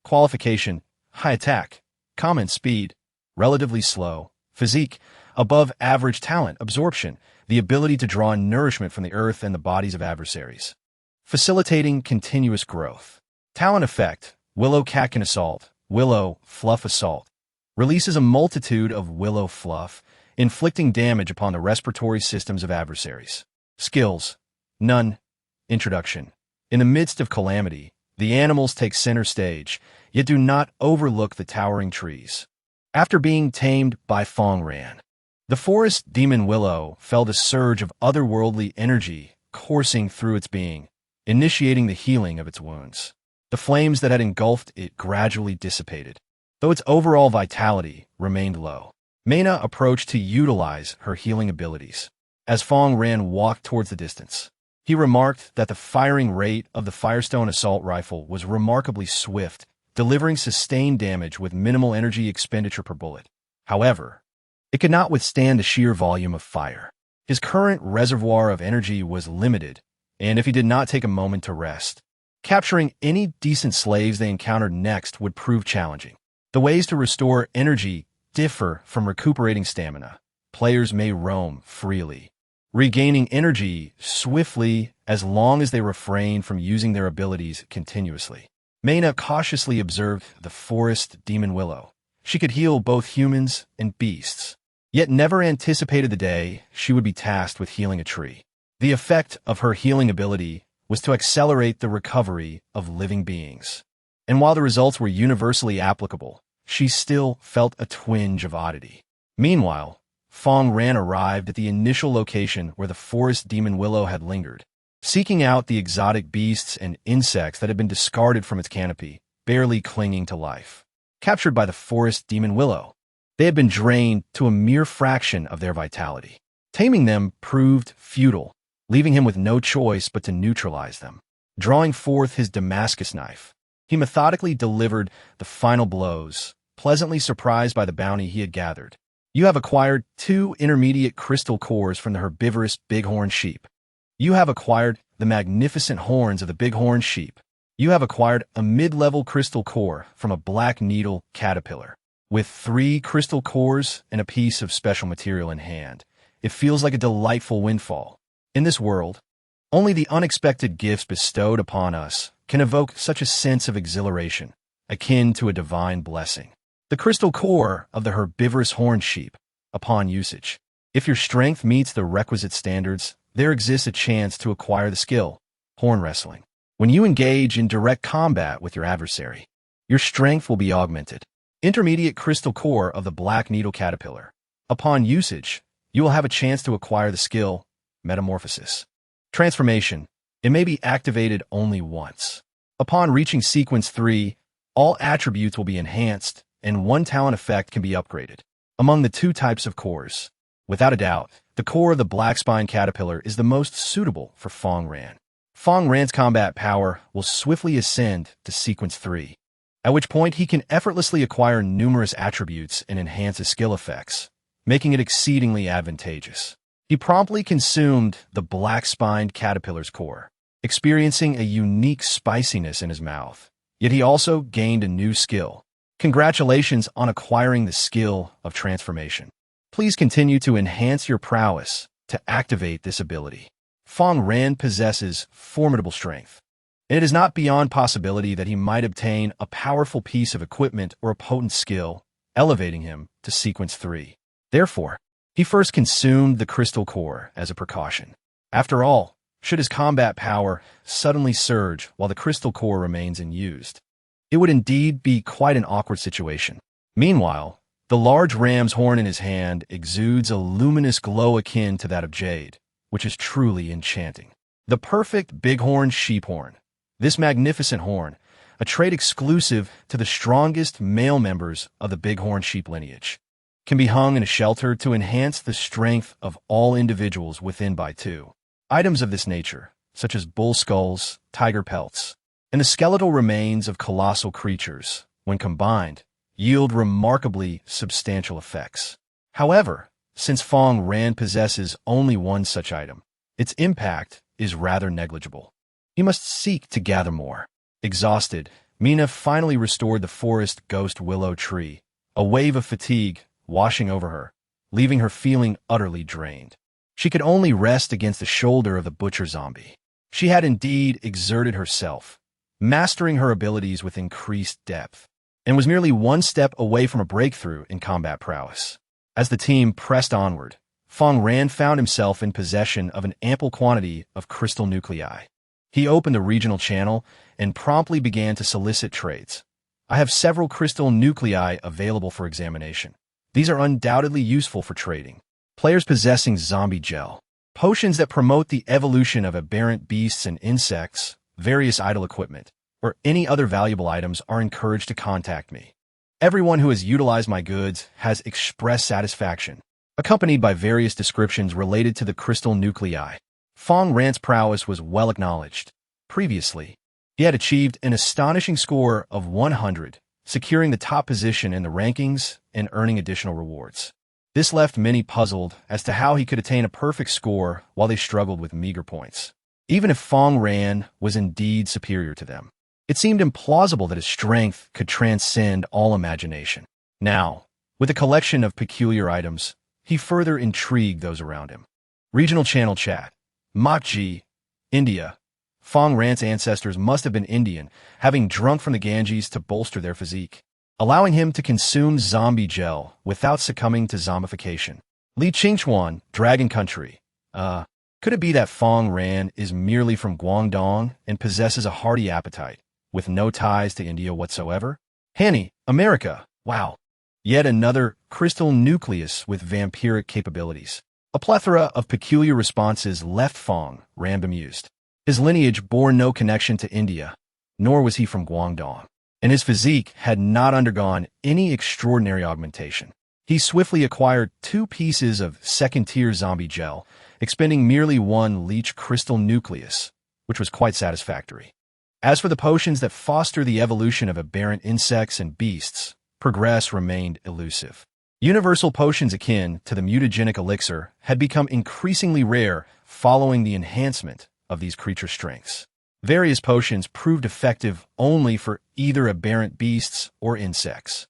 Qualification: High Attack. Common Speed: Relatively Slow. Physique: Above Average Talent Absorption: The ability to draw nourishment from the earth and the bodies of adversaries. Facilitating continuous growth. Talent effect: Willow Catkin Assault. Willow Fluff Assault. Releases a multitude of willow fluff, inflicting damage upon the respiratory systems of adversaries. Skills: None. Introduction. In the midst of calamity, the animals take center stage, yet do not overlook the towering trees. After being tamed by Fang Ran, the forest demon willow felt a surge of otherworldly energy coursing through its being, initiating the healing of its wounds. The flames that had engulfed it gradually dissipated, though its overall vitality remained low. Mina approached to utilize her healing abilities. As Fang Ran walked towards the distance, he remarked that the firing rate of the Firestone assault rifle was remarkably swift, delivering sustained damage with minimal energy expenditure per bullet. However, it could not withstand the sheer volume of fire. His current reservoir of energy was limited, and if he did not take a moment to rest, capturing any decent slaves they encountered next would prove challenging. The ways to restore energy differ from recuperating stamina. Players may roam freely, regaining energy swiftly as long as they refrain from using their abilities continuously. Mina cautiously observed the forest demon willow. She could heal both humans and beasts, yet never anticipated the day she would be tasked with healing a tree. The effect of her healing ability was to accelerate the recovery of living beings. And while the results were universally applicable, she still felt a twinge of oddity. Meanwhile, Fang Ran arrived at the initial location where the forest demon willow had lingered, seeking out the exotic beasts and insects that had been discarded from its canopy, barely clinging to life. Captured by the forest demon willow, they had been drained to a mere fraction of their vitality. Taming them proved futile, leaving him with no choice but to neutralize them. Drawing forth his Damascus knife, he methodically delivered the final blows, pleasantly surprised by the bounty he had gathered. You have acquired 2 intermediate crystal cores from the herbivorous bighorn sheep. You have acquired the magnificent horns of the bighorn sheep. You have acquired a mid-level crystal core from a black needle caterpillar. With 3 crystal cores and a piece of special material in hand, it feels like a delightful windfall. In this world, only the unexpected gifts bestowed upon us can evoke such a sense of exhilaration, akin to a divine blessing. The crystal core of the herbivorous horned sheep, upon usage. If your strength meets the requisite standards, there exists a chance to acquire the skill, horn wrestling. When you engage in direct combat with your adversary, your strength will be augmented. Intermediate crystal core of the black needle caterpillar. Upon usage, you will have a chance to acquire the skill, metamorphosis. Transformation. It may be activated only once. Upon reaching sequence 3, all attributes will be enhanced, and 1 talent effect can be upgraded. Among the 2 types of cores, without a doubt, the core of the black spine caterpillar is the most suitable for Fang Ran. Fang Ran's combat power will swiftly ascend to sequence 3, at which point he can effortlessly acquire numerous attributes and enhance his skill effects, making it exceedingly advantageous. He promptly consumed the black-spined caterpillar's core, experiencing a unique spiciness in his mouth. Yet he also gained a new skill. Congratulations on acquiring the skill of transformation. Please continue to enhance your prowess to activate this ability. Fang Ran possesses formidable strength, and it is not beyond possibility that he might obtain a powerful piece of equipment or a potent skill, elevating him to sequence 3. Therefore, he first consumed the crystal core as a precaution. After all, should his combat power suddenly surge while the crystal core remains unused, it would indeed be quite an awkward situation. Meanwhile, the large ram's horn in his hand exudes a luminous glow akin to that of jade, which is truly enchanting. The perfect bighorn sheep horn. This magnificent horn, a trait exclusive to the strongest male members of the bighorn sheep lineage, can be hung in a shelter to enhance the strength of all individuals within by 2. Items of this nature, such as bull skulls, tiger pelts, and the skeletal remains of colossal creatures, when combined, yield remarkably substantial effects. However, since Fang Ran possesses only 1 such item, its impact is rather negligible. He must seek to gather more. Exhausted, Mina finally restored the forest ghost willow tree, a wave of fatigue washing over her, leaving her feeling utterly drained. She could only rest against the shoulder of the butcher zombie. She had indeed exerted herself, mastering her abilities with increased depth, and was merely 1 step away from a breakthrough in combat prowess. As the team pressed onward, Fang Ran found himself in possession of an ample quantity of crystal nuclei. He opened a regional channel and promptly began to solicit trades. I have several crystal nuclei available for examination. These are undoubtedly useful for trading. Players possessing zombie gel, potions that promote the evolution of aberrant beasts and insects, various idle equipment, or any other valuable items are encouraged to contact me. Everyone who has utilized my goods has expressed satisfaction, accompanied by various descriptions related to the crystal nuclei. Fang Ran's prowess was well acknowledged. Previously, he had achieved an astonishing score of 100, securing the top position in the rankings and earning additional rewards. This left many puzzled as to how he could attain a perfect score while they struggled with meager points. Even if Fang Ran was indeed superior to them, it seemed implausible that his strength could transcend all imagination. Now, with a collection of peculiar items, he further intrigued those around him. Regional channel chat. Makji, India. Fang Ran's ancestors must have been Indian, having drunk from the Ganges to bolster their physique, allowing him to consume zombie gel without succumbing to zombification. Li Qingchuan, Dragon Country. Could it be that Fang Ran is merely from Guangdong and possesses a hearty appetite, with no ties to India whatsoever? Hanny, America. Wow. Yet another crystal nucleus with vampiric capabilities. A plethora of peculiar responses left Fang Ran bemused. His lineage bore no connection to India, nor was he from Guangdong, and his physique had not undergone any extraordinary augmentation. He swiftly acquired 2 pieces of second-tier zombie gel, expending merely 1 leech crystal nucleus, which was quite satisfactory. As for the potions that foster the evolution of aberrant insects and beasts, progress remained elusive. Universal potions akin to the mutagenic elixir had become increasingly rare following the enhancement of these creature strengths. Various potions proved effective only for either aberrant beasts or insects,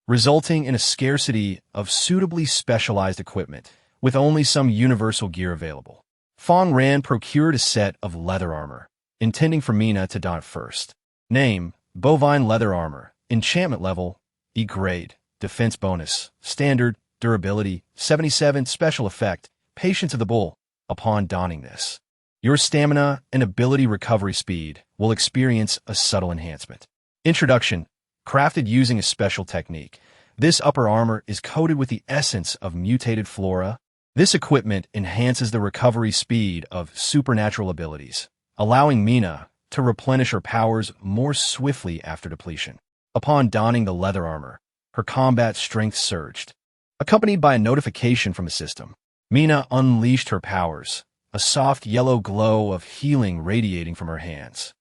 resulting in a scarcity of suitably specialized equipment, with only some universal gear available. Fang Ran procured a set of leather armor, intending for Mina to don it first. Name: Bovine Leather Armor. Enchantment level: E grade. Defense bonus: Standard. Durability: 77. Special effect: Patience of the Bull. Upon donning this, your stamina and ability recovery speed will experience a subtle enhancement. Introduction. Crafted using a special technique, this upper armor is coated with the essence of mutated flora. This equipment enhances the recovery speed of supernatural abilities, allowing Mina to replenish her powers more swiftly after depletion. Upon donning the leather armor, her combat strength surged. Accompanied by a notification from the system, Mina unleashed her powers, a soft yellow glow of healing radiating from her hands,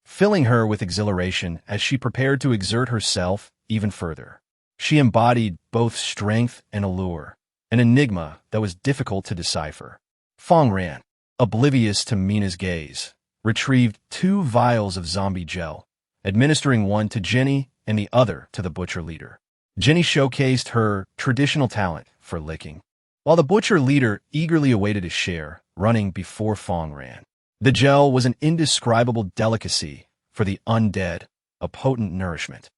filling her with exhilaration as she prepared to exert herself even further. She embodied both strength and allure, an enigma that was difficult to decipher. Fang Ran, oblivious to Mina's gaze, retrieved 2 vials of zombie gel, administering one to Jenny and the other to the butcher leader. Jenny showcased her traditional talent for licking, while the butcher leader eagerly awaited his share, running before Fang Ran. The gel was an indescribable delicacy for the undead, a potent nourishment.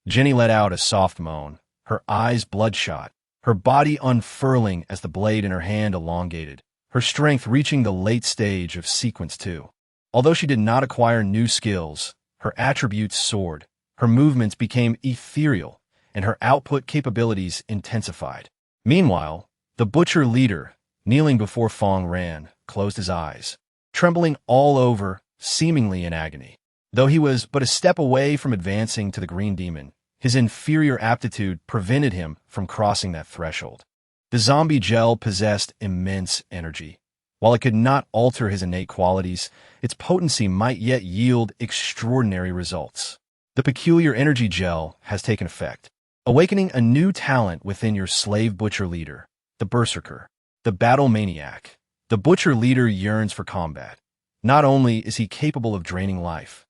Jenny let out a soft moan, her eyes bloodshot, her body unfurling as the blade in her hand elongated, her strength reaching the late stage of Sequence 2. Although she did not acquire new skills, her attributes soared, her movements became ethereal, and her output capabilities intensified. Meanwhile, the butcher leader, kneeling before Fang Ran, closed his eyes, trembling all over, seemingly in agony. Though he was but a step away from advancing to the green demon, his inferior aptitude prevented him from crossing that threshold. The zombie gel possessed immense energy. While it could not alter his innate qualities, its potency might yet yield extraordinary results. The peculiar energy gel has taken effect, awakening a new talent within your slave butcher leader, the berserker, the battle maniac. The butcher leader yearns for combat. Not only is he capable of draining life,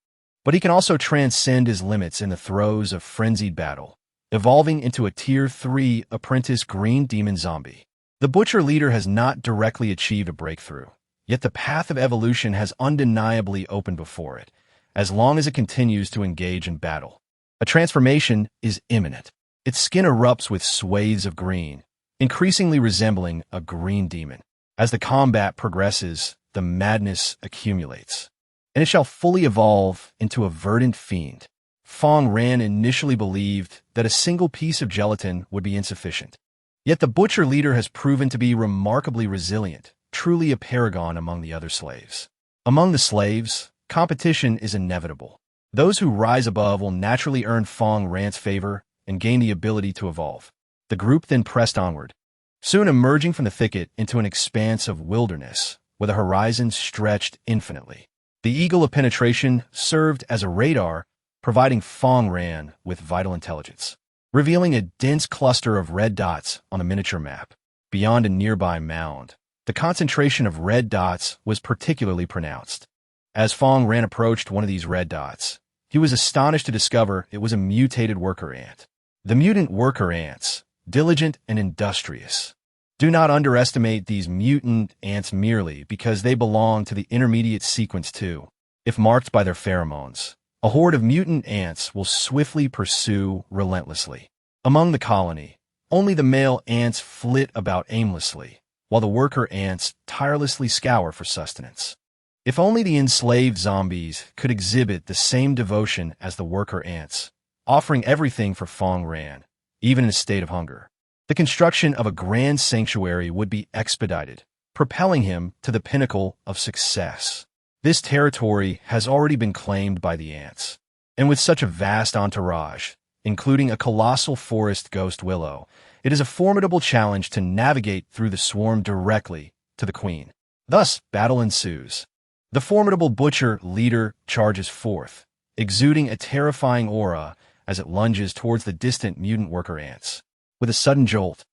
but he can also transcend his limits in the throes of frenzied battle, evolving into a Tier 3 apprentice green demon zombie. The butcher leader has not directly achieved a breakthrough, yet the path of evolution has undeniably opened before it, as long as it continues to engage in battle. A transformation is imminent. Its skin erupts with swathes of green, increasingly resembling a green demon. As the combat progresses, the madness accumulates, and it shall fully evolve into a verdant fiend. Fang Ran initially believed that a single piece of gelatin would be insufficient. Yet the butcher leader has proven to be remarkably resilient, truly a paragon among the other slaves. Among the slaves, competition is inevitable. Those who rise above will naturally earn Fang Ran's favor and gain the ability to evolve. The group then pressed onward, soon emerging from the thicket into an expanse of wilderness, where the horizon stretched infinitely. The Eagle of Penetration served as a radar, providing Fang Ran with vital intelligence, revealing a dense cluster of red dots on a miniature map. Beyond a nearby mound, the concentration of red dots was particularly pronounced. As Fang Ran approached one of these red dots, he was astonished to discover it was a mutated worker ant. The mutant worker ants, diligent and industrious. Do not underestimate these mutant ants merely because they belong to the intermediate Sequence 2. If marked by their pheromones, a horde of mutant ants will swiftly pursue relentlessly. Among the colony, only the male ants flit about aimlessly, while the worker ants tirelessly scour for sustenance. If only the enslaved zombies could exhibit the same devotion as the worker ants, offering everything for Fang Ran, even in a state of hunger, the construction of a grand sanctuary would be expedited, propelling him to the pinnacle of success. This territory has already been claimed by the ants, and with such a vast entourage, including a colossal forest ghost willow. It is a formidable challenge to navigate through the swarm directly to the queen. Thus, battle ensues. The formidable butcher leader charges forth, exuding a terrifying aura as it lunges towards the distant mutant worker ants. With a sudden jolt,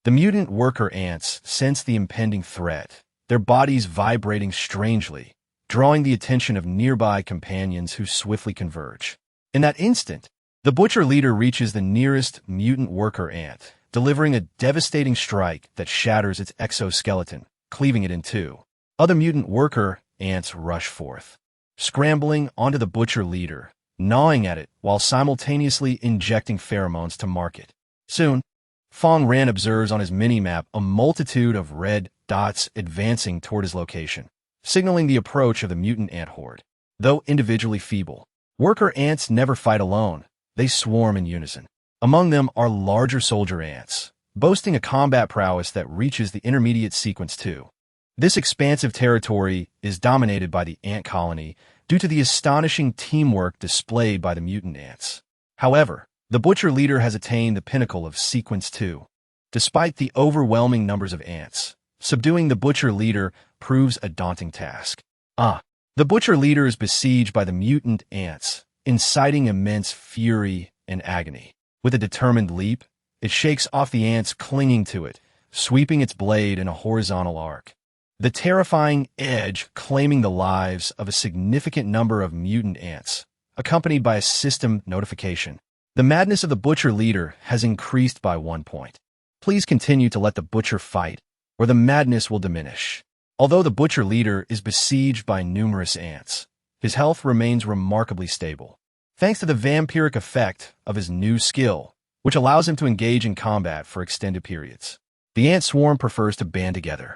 the mutant worker ants sense the impending threat, their bodies vibrating strangely, drawing the attention of nearby companions who swiftly converge. In that instant, the butcher leader reaches the nearest mutant worker ant, delivering a devastating strike that shatters its exoskeleton, cleaving it in two. Other mutant worker ants rush forth, scrambling onto the butcher leader, gnawing at it while simultaneously injecting pheromones to mark it. Soon, Fang Ran observes on his mini-map a multitude of red dots advancing toward his location, signaling the approach of the mutant ant horde. Though individually feeble, worker ants never fight alone. They swarm in unison. Among them are larger soldier ants, boasting a combat prowess that reaches the intermediate sequence 2. This expansive territory is dominated by the ant colony due to the astonishing teamwork displayed by the mutant ants. However, the butcher leader has attained the pinnacle of sequence 2. Despite the overwhelming numbers of ants, subduing the butcher leader proves a daunting task. The butcher leader is besieged by the mutant ants, inciting immense fury and agony. With a determined leap, it shakes off the ants clinging to it, sweeping its blade in a horizontal arc. The terrifying edge claiming the lives of a significant number of mutant ants, accompanied by a system notification. The madness of the butcher leader has increased by 1 point. Please continue to let the butcher fight, or the madness will diminish. Although the butcher leader is besieged by numerous ants, his health remains remarkably stable, thanks to the vampiric effect of his new skill, which allows him to engage in combat for extended periods. The ant swarm prefers to band together,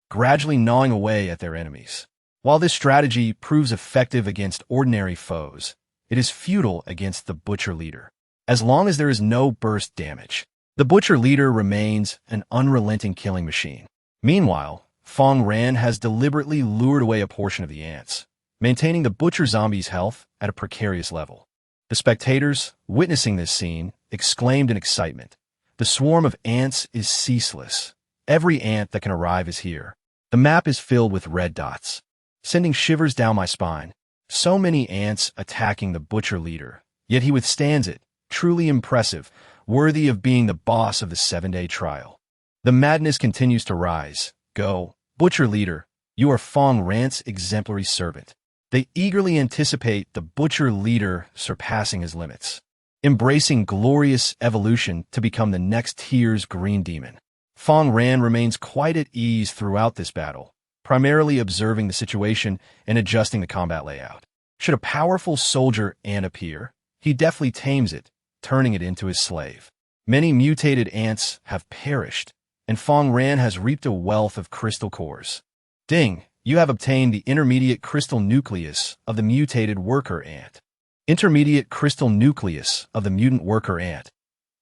gradually gnawing away at their enemies. While this strategy proves effective against ordinary foes, it is futile against the butcher leader. As long as there is no burst damage, the butcher leader remains an unrelenting killing machine. Meanwhile, Fang Ran has deliberately lured away a portion of the ants, maintaining the butcher zombie's health at a precarious level. The spectators, witnessing this scene, exclaimed in excitement. The swarm of ants is ceaseless. Every ant that can arrive is here. The map is filled with red dots, sending shivers down my spine. So many ants attacking the butcher leader, yet he withstands it. Truly impressive, worthy of being the boss of the 7-day trial. The madness continues to rise. Go, butcher leader, you are Fang Ran's exemplary servant. They eagerly anticipate the butcher leader surpassing his limits, embracing glorious evolution to become the next tier's green demon. Fang Ran remains quite at ease throughout this battle, primarily observing the situation and adjusting the combat layout. Should a powerful soldier ant appear, he deftly tames it, turning it into his slave. Many mutated ants have perished, and Fang Ran has reaped a wealth of crystal cores. Ding, you have obtained the intermediate crystal nucleus of the mutated worker ant. Intermediate crystal nucleus of the mutant worker ant.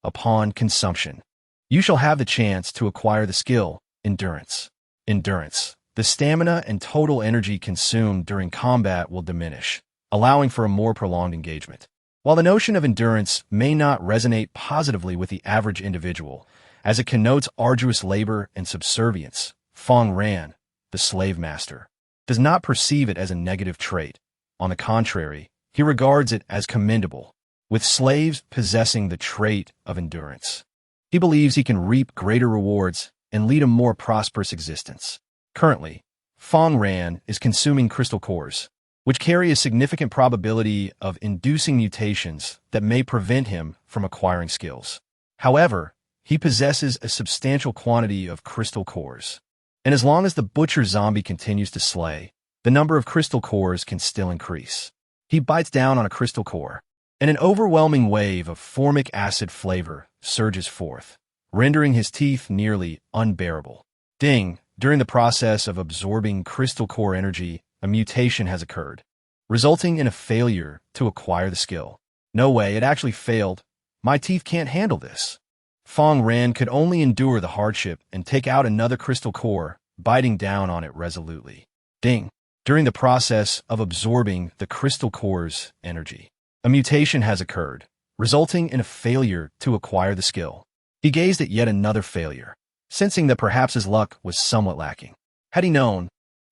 Upon consumption, you shall have the chance to acquire the skill, Endurance. Endurance. The stamina and total energy consumed during combat will diminish, allowing for a more prolonged engagement. While the notion of endurance may not resonate positively with the average individual, as it connotes arduous labor and subservience, Fang Ran, the slave master, does not perceive it as a negative trait. On the contrary, he regards it as commendable, with slaves possessing the trait of endurance. He believes he can reap greater rewards and lead a more prosperous existence. Currently, Fang Ran is consuming crystal cores, which carry a significant probability of inducing mutations that may prevent him from acquiring skills. However, he possesses a substantial quantity of crystal cores, and as long as the butcher zombie continues to slay, the number of crystal cores can still increase. He bites down on a crystal core, and an overwhelming wave of formic acid flavor surges forth, rendering his teeth nearly unbearable. Ding! During the process of absorbing crystal core energy, a mutation has occurred, resulting in a failure to acquire the skill. No way, it actually failed. My teeth can't handle this. Fang Ran could only endure the hardship and take out another crystal core, biting down on it resolutely. Ding! During the process of absorbing the crystal core's energy, a mutation has occurred, resulting in a failure to acquire the skill. He gazed at yet another failure, sensing that perhaps his luck was somewhat lacking. Had he known,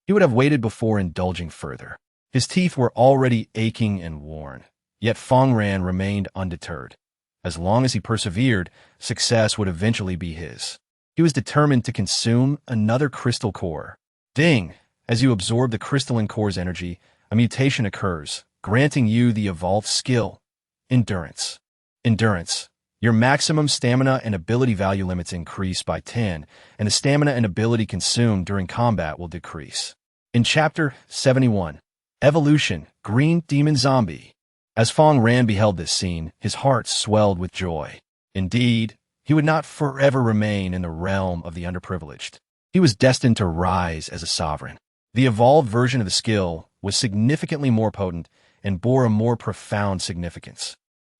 he would have waited before indulging further. His teeth were already aching and worn, yet Fang Ran remained undeterred. As long as he persevered, success would eventually be his. He was determined to consume another crystal core. Ding! As you absorb the crystalline core's energy, a mutation occurs, granting you the evolved skill, Endurance. Endurance. Your maximum stamina and ability value limits increase by 10, and the stamina and ability consumed during combat will decrease. In Chapter 71, Evolution, Green Demon Zombie. As Fang Ran beheld this scene, his heart swelled with joy. Indeed, he would not forever remain in the realm of the underprivileged. He was destined to rise as a sovereign. The evolved version of the skill was significantly more potent and bore a more profound significance.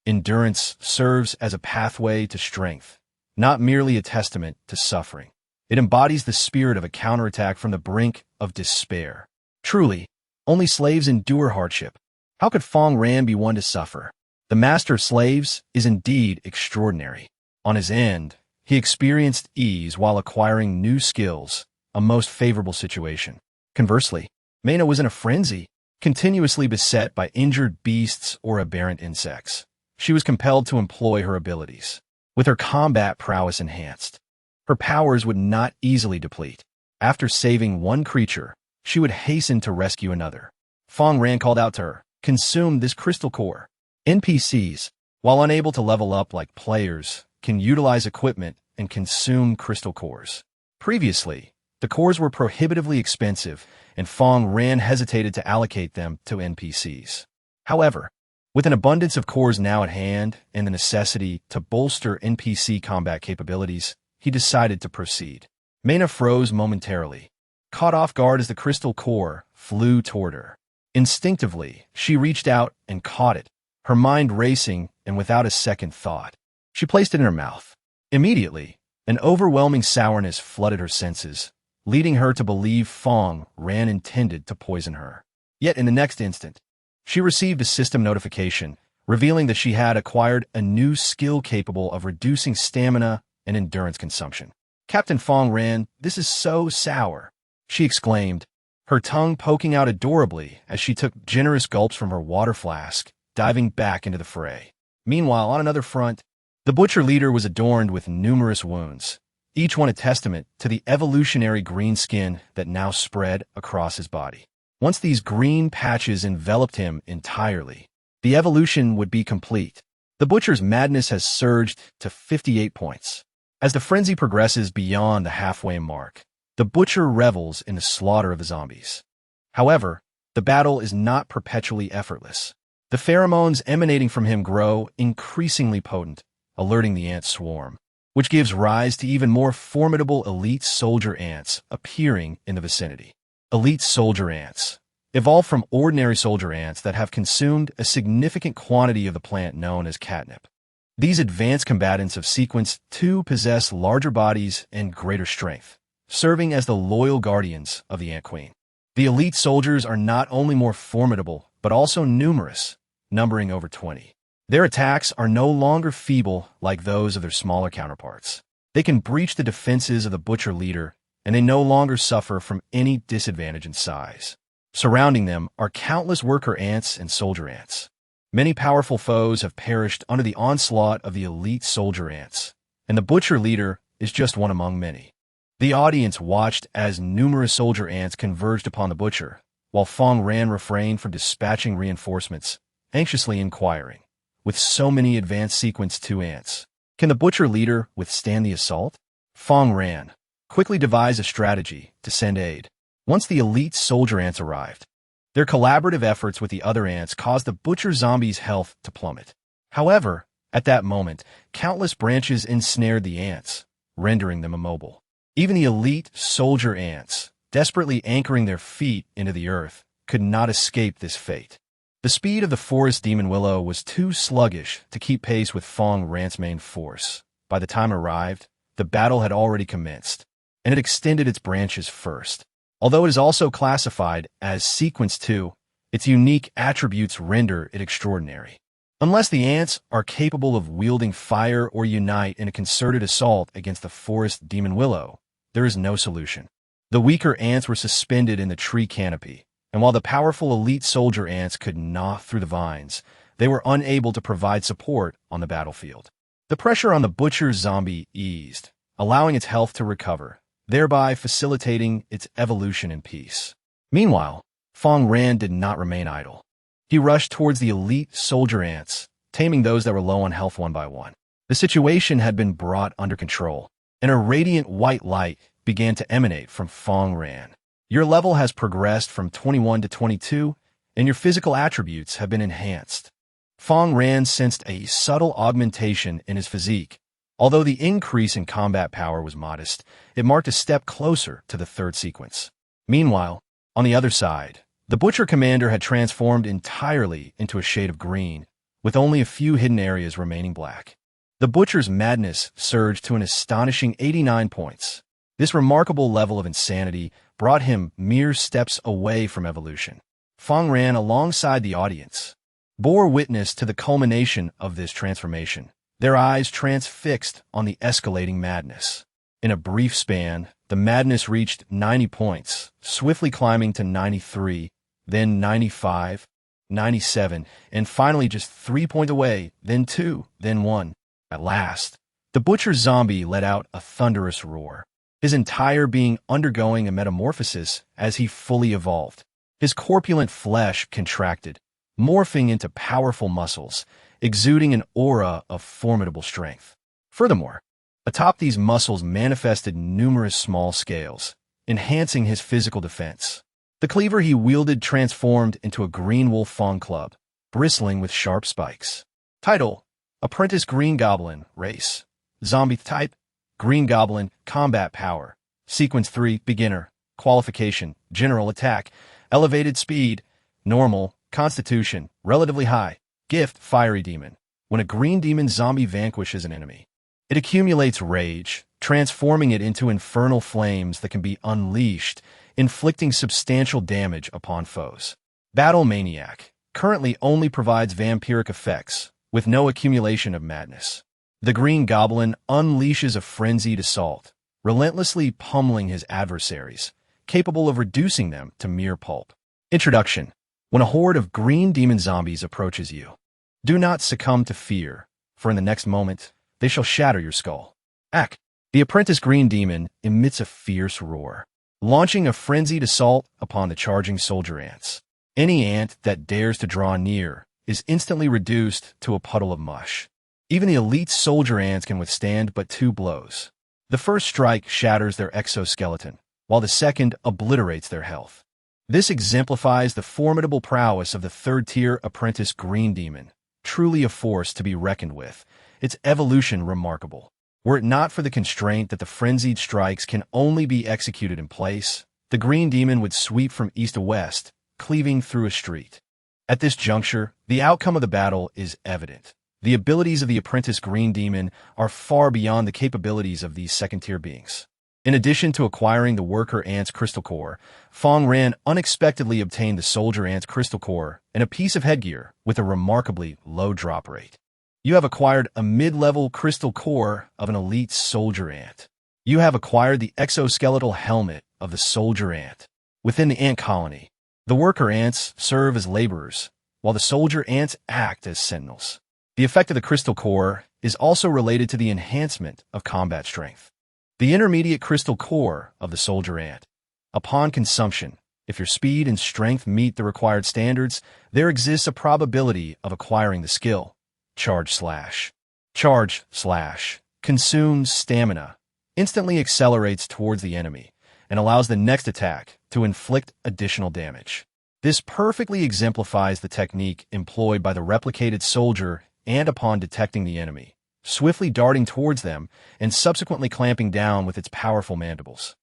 Endurance serves as a pathway to strength, not merely a testament to suffering. It embodies the spirit of a counterattack from the brink of despair. Truly, only slaves endure hardship. How could Fang Ran be one to suffer? The master of slaves is indeed extraordinary. On his end, he experienced ease while acquiring new skills, a most favorable situation. Conversely, Mena was in a frenzy, continuously beset by injured beasts or aberrant insects. She was compelled to employ her abilities. With her combat prowess enhanced, her powers would not easily deplete. After saving one creature, she would hasten to rescue another. Fang Ran called out to her, "Consume this crystal core." NPCs, while unable to level up like players, can utilize equipment and consume crystal cores. Previously, the cores were prohibitively expensive, and Fang Ran hesitated to allocate them to NPCs. However, with an abundance of cores now at hand and the necessity to bolster NPC combat capabilities, he decided to proceed. Mena froze momentarily, caught off guard as the crystal core flew toward her. Instinctively, she reached out and caught it, her mind racing and without a second thought. She placed it in her mouth. Immediately, an overwhelming sourness flooded her senses, leading her to believe Fang Ran intended to poison her. Yet in the next instant, she received a system notification, revealing that she had acquired a new skill capable of reducing stamina and endurance consumption. "Captain Fang Ran, this is so sour," she exclaimed, her tongue poking out adorably as she took generous gulps from her water flask, diving back into the fray. Meanwhile, on another front, the butcher leader was adorned with numerous wounds, each one a testament to the evolutionary green skin that now spread across his body. Once these green patches enveloped him entirely, the evolution would be complete. The butcher's madness has surged to 58 points. As the frenzy progresses beyond the halfway mark, the butcher revels in the slaughter of the zombies. However, the battle is not perpetually effortless. The pheromones emanating from him grow increasingly potent, alerting the ant swarm, which gives rise to even more formidable elite soldier ants appearing in the vicinity. Elite soldier ants evolve from ordinary soldier ants that have consumed a significant quantity of the plant known as catnip. These advanced combatants of sequence 2 possess larger bodies and greater strength, serving as the loyal guardians of the ant queen. The elite soldiers are not only more formidable, but also numerous, numbering over 20. Their attacks are no longer feeble like those of their smaller counterparts. They can breach the defenses of the butcher leader, and they no longer suffer from any disadvantage in size. Surrounding them are countless worker ants and soldier ants. Many powerful foes have perished under the onslaught of the elite soldier ants, and the butcher leader is just one among many. The audience watched as numerous soldier ants converged upon the butcher, while Fang Ran refrained from dispatching reinforcements, anxiously inquiring, "With so many advanced sequence 2 ants, can the butcher leader withstand the assault?" Fang Ran quickly devised a strategy to send aid. Once the elite soldier ants arrived, their collaborative efforts with the other ants caused the butcher zombies' health to plummet. However, at that moment, countless branches ensnared the ants, rendering them immobile. Even the elite soldier ants, desperately anchoring their feet into the earth, could not escape this fate. The speed of the forest demon willow was too sluggish to keep pace with Fang Ran's main force. By the time it arrived, the battle had already commenced, and it extended its branches first. Although it is also classified as Sequence 2, its unique attributes render it extraordinary. Unless the ants are capable of wielding fire or unite in a concerted assault against the forest demon willow, there is no solution. The weaker ants were suspended in the tree canopy, and while the powerful elite soldier ants could gnaw through the vines, they were unable to provide support on the battlefield. The pressure on the butcher zombie eased, allowing its health to recover, thereby facilitating its evolution in peace. Meanwhile, Fang Ran did not remain idle. He rushed towards the elite soldier ants, taming those that were low on health one by one. The situation had been brought under control, and a radiant white light began to emanate from Fang Ran. Your level has progressed from 21 to 22, and your physical attributes have been enhanced. Fang Ran sensed a subtle augmentation in his physique. Although the increase in combat power was modest, it marked a step closer to the third sequence. Meanwhile, on the other side, the Butcher Commander had transformed entirely into a shade of green, with only a few hidden areas remaining black. The Butcher's madness surged to an astonishing 89 points. This remarkable level of insanity brought him mere steps away from evolution. Fang Ran, alongside the audience, bore witness to the culmination of this transformation, their eyes transfixed on the escalating madness. In a brief span, the madness reached 90 points, swiftly climbing to 93, then 95, 97, and finally just 3 points away, then 2, then 1. At last, the butcher zombie let out a thunderous roar, his entire being undergoing a metamorphosis as he fully evolved. His corpulent flesh contracted, morphing into powerful muscles, exuding an aura of formidable strength. Furthermore, atop these muscles manifested numerous small scales, enhancing his physical defense. The cleaver he wielded transformed into a green wolf fawn club, bristling with sharp spikes. Title: Apprentice Green Goblin. Race: Zombie. Type: Green Goblin. Combat Power: Sequence 3. Beginner. Qualification: General Attack. Elevated Speed: Normal. Constitution: Relatively high. Gift: Fiery Demon. When a green demon zombie vanquishes an enemy, it accumulates rage, transforming it into infernal flames that can be unleashed, inflicting substantial damage upon foes. Battle Maniac currently only provides vampiric effects, with no accumulation of madness. The Green Goblin unleashes a frenzied assault, relentlessly pummeling his adversaries, capable of reducing them to mere pulp. Introduction: When a horde of green demon zombies approaches you, do not succumb to fear, for in the next moment, they shall shatter your skull. Act: The apprentice green demon emits a fierce roar, launching a frenzied assault upon the charging soldier ants. Any ant that dares to draw near is instantly reduced to a puddle of mush. Even the elite soldier ants can withstand but 2 blows. The first strike shatters their exoskeleton, while the second obliterates their health. This exemplifies the formidable prowess of the third-tier apprentice green demon, truly a force to be reckoned with, its evolution remarkable. Were it not for the constraint that the frenzied strikes can only be executed in place, the green demon would sweep from east to west, cleaving through a street. At this juncture, the outcome of the battle is evident. The abilities of the apprentice green demon are far beyond the capabilities of these second-tier beings. In addition to acquiring the worker ant's crystal core, Fang Ran unexpectedly obtained the soldier ant's crystal core and a piece of headgear with a remarkably low drop rate. You have acquired a mid-level crystal core of an elite soldier ant. You have acquired the exoskeletal helmet of the soldier ant. Within the ant colony, the worker ants serve as laborers, while the soldier ants act as sentinels. The effect of the crystal core is also related to the enhancement of combat strength. The intermediate crystal core of the soldier ant. Upon consumption, if your speed and strength meet the required standards, there exists a probability of acquiring the skill Charge Slash. Charge Slash consumes stamina, instantly accelerates towards the enemy, and allows the next attack to inflict additional damage. This perfectly exemplifies the technique employed by the replicated soldier and upon detecting the enemy, swiftly darting towards them and subsequently clamping down with its powerful mandibles.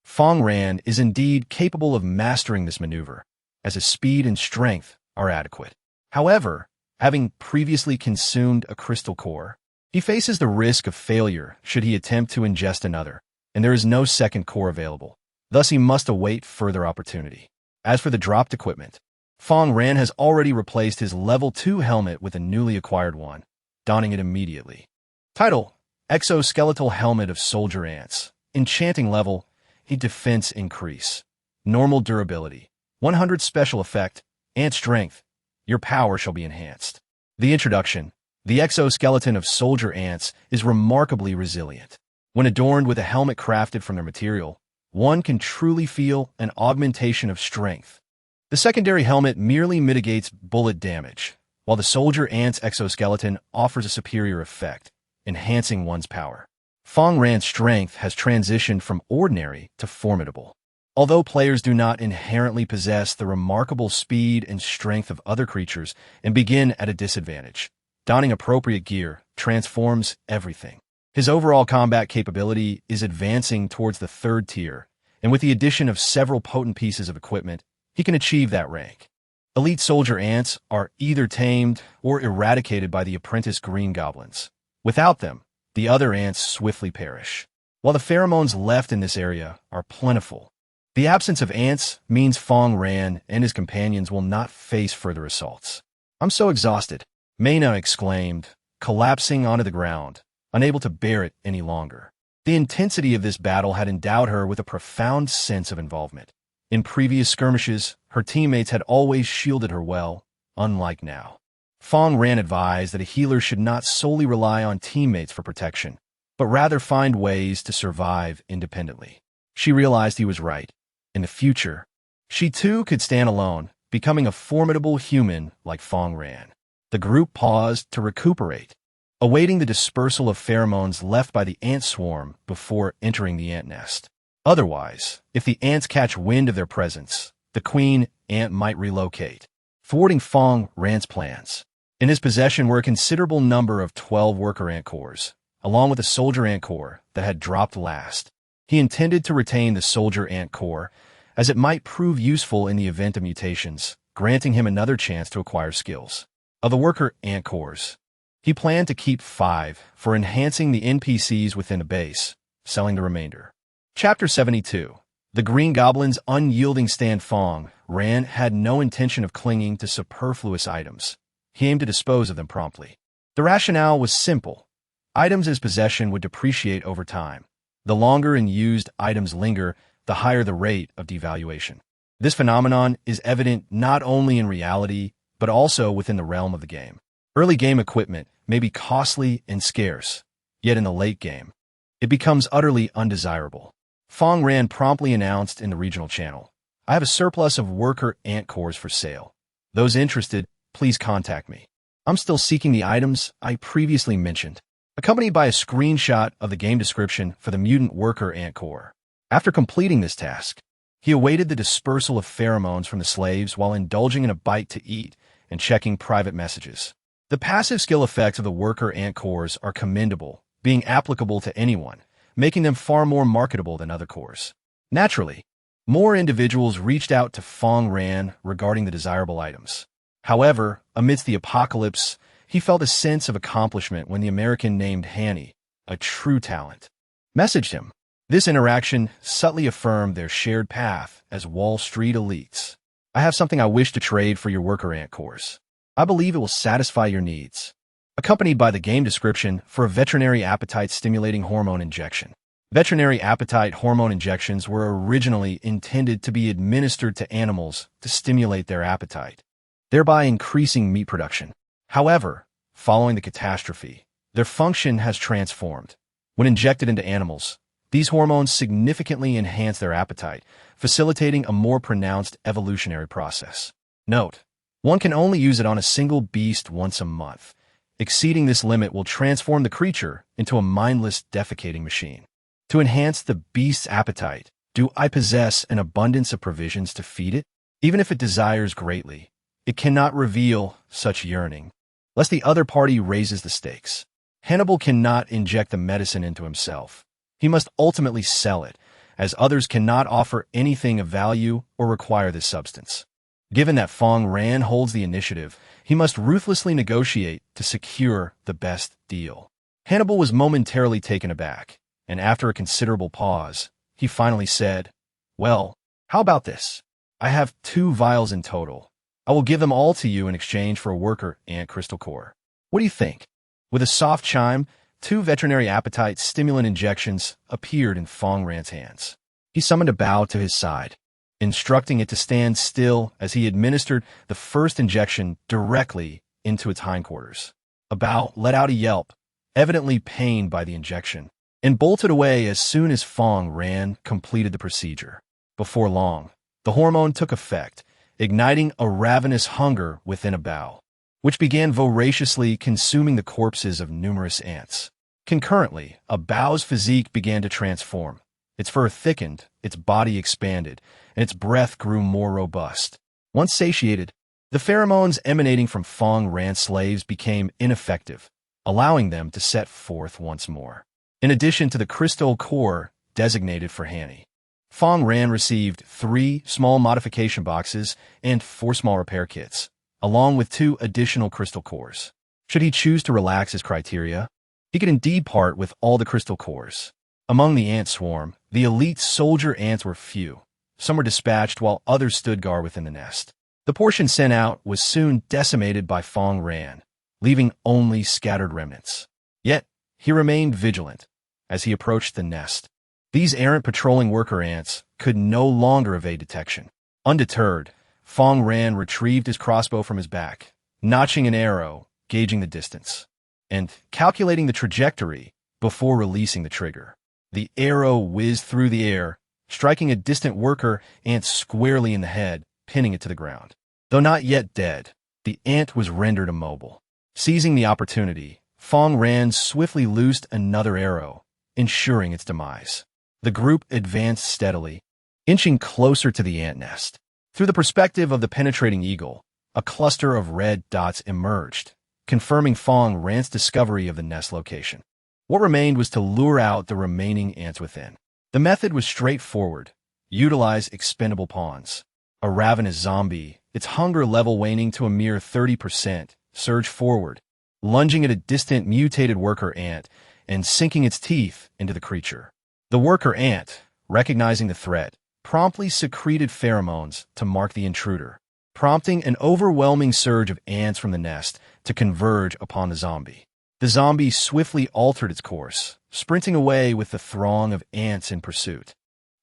Fang Ran is indeed capable of mastering this maneuver, as his speed and strength are adequate. However, having previously consumed a crystal core, he faces the risk of failure should he attempt to ingest another, and there is no second core available. Thus, he must await further opportunity. As for the dropped equipment, Fang Ran has already replaced his level 2 helmet with a newly acquired one, donning it immediately. Title: Exoskeletal Helmet of Soldier Ants. Enchanting level, a defense increase. Normal durability. 100 special effect, ant strength. Your power shall be enhanced. The introduction. The exoskeleton of soldier ants is remarkably resilient. When adorned with a helmet crafted from their material, one can truly feel an augmentation of strength. The secondary helmet merely mitigates bullet damage, while the soldier ant's exoskeleton offers a superior effect, enhancing one's power. Fang Ran's strength has transitioned from ordinary to formidable. Although players do not inherently possess the remarkable speed and strength of other creatures and begin at a disadvantage, donning appropriate gear transforms everything. His overall combat capability is advancing towards the 3rd tier, and with the addition of several potent pieces of equipment, he can achieve that rank. Elite soldier ants are either tamed or eradicated by the apprentice green goblins. Without them, the other ants swiftly perish. While the pheromones left in this area are plentiful, the absence of ants means Fang Ran and his companions will not face further assaults. "I'm so exhausted," Mayna exclaimed, collapsing onto the ground, unable to bear it any longer. The intensity of this battle had endowed her with a profound sense of involvement. In previous skirmishes, her teammates had always shielded her well, unlike now. Fang Ran advised that a healer should not solely rely on teammates for protection, but rather find ways to survive independently. She realized he was right. In the future, she too could stand alone, becoming a formidable human like Fang Ran. The group paused to recuperate, awaiting the dispersal of pheromones left by the ant swarm before entering the ant nest. Otherwise, if the ants catch wind of their presence, the queen ant might relocate, thwarting Fang Ran's plans. In his possession were a considerable number of 12 worker ant cores, along with a soldier ant core that had dropped last. He intended to retain the soldier ant core, as it might prove useful in the event of mutations, granting him another chance to acquire skills. Of the worker ant cores, he planned to keep 5 for enhancing the NPCs within a base, selling the remainder. Chapter 72. The Green Goblin's unyielding stand. Fang Ran had no intention of clinging to superfluous items. He aimed to dispose of them promptly. The rationale was simple. Items in his possession would depreciate over time. The longer unused items linger, the higher the rate of devaluation. This phenomenon is evident not only in reality, but also within the realm of the game. Early game equipment may be costly and scarce, yet in the late game, it becomes utterly undesirable. Fang Ran promptly announced in the regional channel, "I have a surplus of worker ant cores for sale. Those interested, please contact me." I'm still seeking the items I previously mentioned, accompanied by a screenshot of the game description for the mutant worker ant core. After completing this task, he awaited the dispersal of pheromones from the slaves while indulging in a bite to eat and checking private messages. The passive skill effects of the worker ant cores are commendable, being applicable to anyone, making them far more marketable than other cores. Naturally, more individuals reached out to Fang Ran regarding the desirable items. However, amidst the apocalypse, he felt a sense of accomplishment when the American named Hanny, a true talent, messaged him. This interaction subtly affirmed their shared path as Wall Street elites. "I have something I wish to trade for your worker ant cores. I believe it will satisfy your needs." Accompanied by the game description for a veterinary appetite stimulating hormone injection. Veterinary appetite hormone injections were originally intended to be administered to animals to stimulate their appetite, thereby increasing meat production. However, following the catastrophe, their function has transformed. When injected into animals, these hormones significantly enhance their appetite, facilitating a more pronounced evolutionary process. Note: one can only use it on a single beast once a month. Exceeding this limit will transform the creature into a mindless, defecating machine. To enhance the beast's appetite, do I possess an abundance of provisions to feed it? Even if it desires greatly, it cannot reveal such yearning, lest the other party raises the stakes. Hannibal cannot inject the medicine into himself. He must ultimately sell it, as others cannot offer anything of value or require this substance. Given that Fang Ran holds the initiative, he must ruthlessly negotiate to secure the best deal. Hannibal was momentarily taken aback, and after a considerable pause, he finally said, "Well, how about this? I have 2 vials in total. I will give them all to you in exchange for a worker ant crystal core. What do you think? With a soft chime, 2 veterinary appetite stimulant injections appeared in Fang Ran's hands. He summoned a bow to his side, instructing it to stand still as he administered the first injection directly into its hindquarters. A bow let out a yelp, evidently pained by the injection, and bolted away as soon as Fang Ran completed the procedure. Before long, the hormone took effect, igniting a ravenous hunger within a bow, which began voraciously consuming the corpses of numerous ants. Concurrently, a bow's physique began to transform. Its fur thickened, its body expanded, and its breath grew more robust. Once satiated, the pheromones emanating from Fang Ran slaves became ineffective, allowing them to set forth once more. In addition to the crystal core designated for Hanny, Fang Ran received 3 small modification boxes and 4 small repair kits, along with 2 additional crystal cores. Should he choose to relax his criteria, he could indeed part with all the crystal cores. Among the ant swarm, the elite soldier ants were few. Some were dispatched while others stood guard within the nest. The portion sent out was soon decimated by Fang Ran, leaving only scattered remnants. Yet, he remained vigilant as he approached the nest. These errant patrolling worker ants could no longer evade detection. Undeterred, Fang Ran retrieved his crossbow from his back, notching an arrow, gauging the distance, and calculating the trajectory before releasing the trigger. The arrow whizzed through the air, striking a distant worker ant squarely in the head, pinning it to the ground. Though not yet dead, the ant was rendered immobile. Seizing the opportunity, Fang Ran swiftly loosed another arrow, ensuring its demise. The group advanced steadily, inching closer to the ant nest. Through the perspective of the penetrating eagle, a cluster of red dots emerged, confirming Fang Ran's discovery of the nest location. What remained was to lure out the remaining ants within. The method was straightforward. Utilize expendable pawns. A ravenous zombie, its hunger level waning to a mere 30%, surged forward, lunging at a distant mutated worker ant and sinking its teeth into the creature. The worker ant, recognizing the threat, promptly secreted pheromones to mark the intruder, prompting an overwhelming surge of ants from the nest to converge upon the zombie. The zombie swiftly altered its course, sprinting away with the throng of ants in pursuit.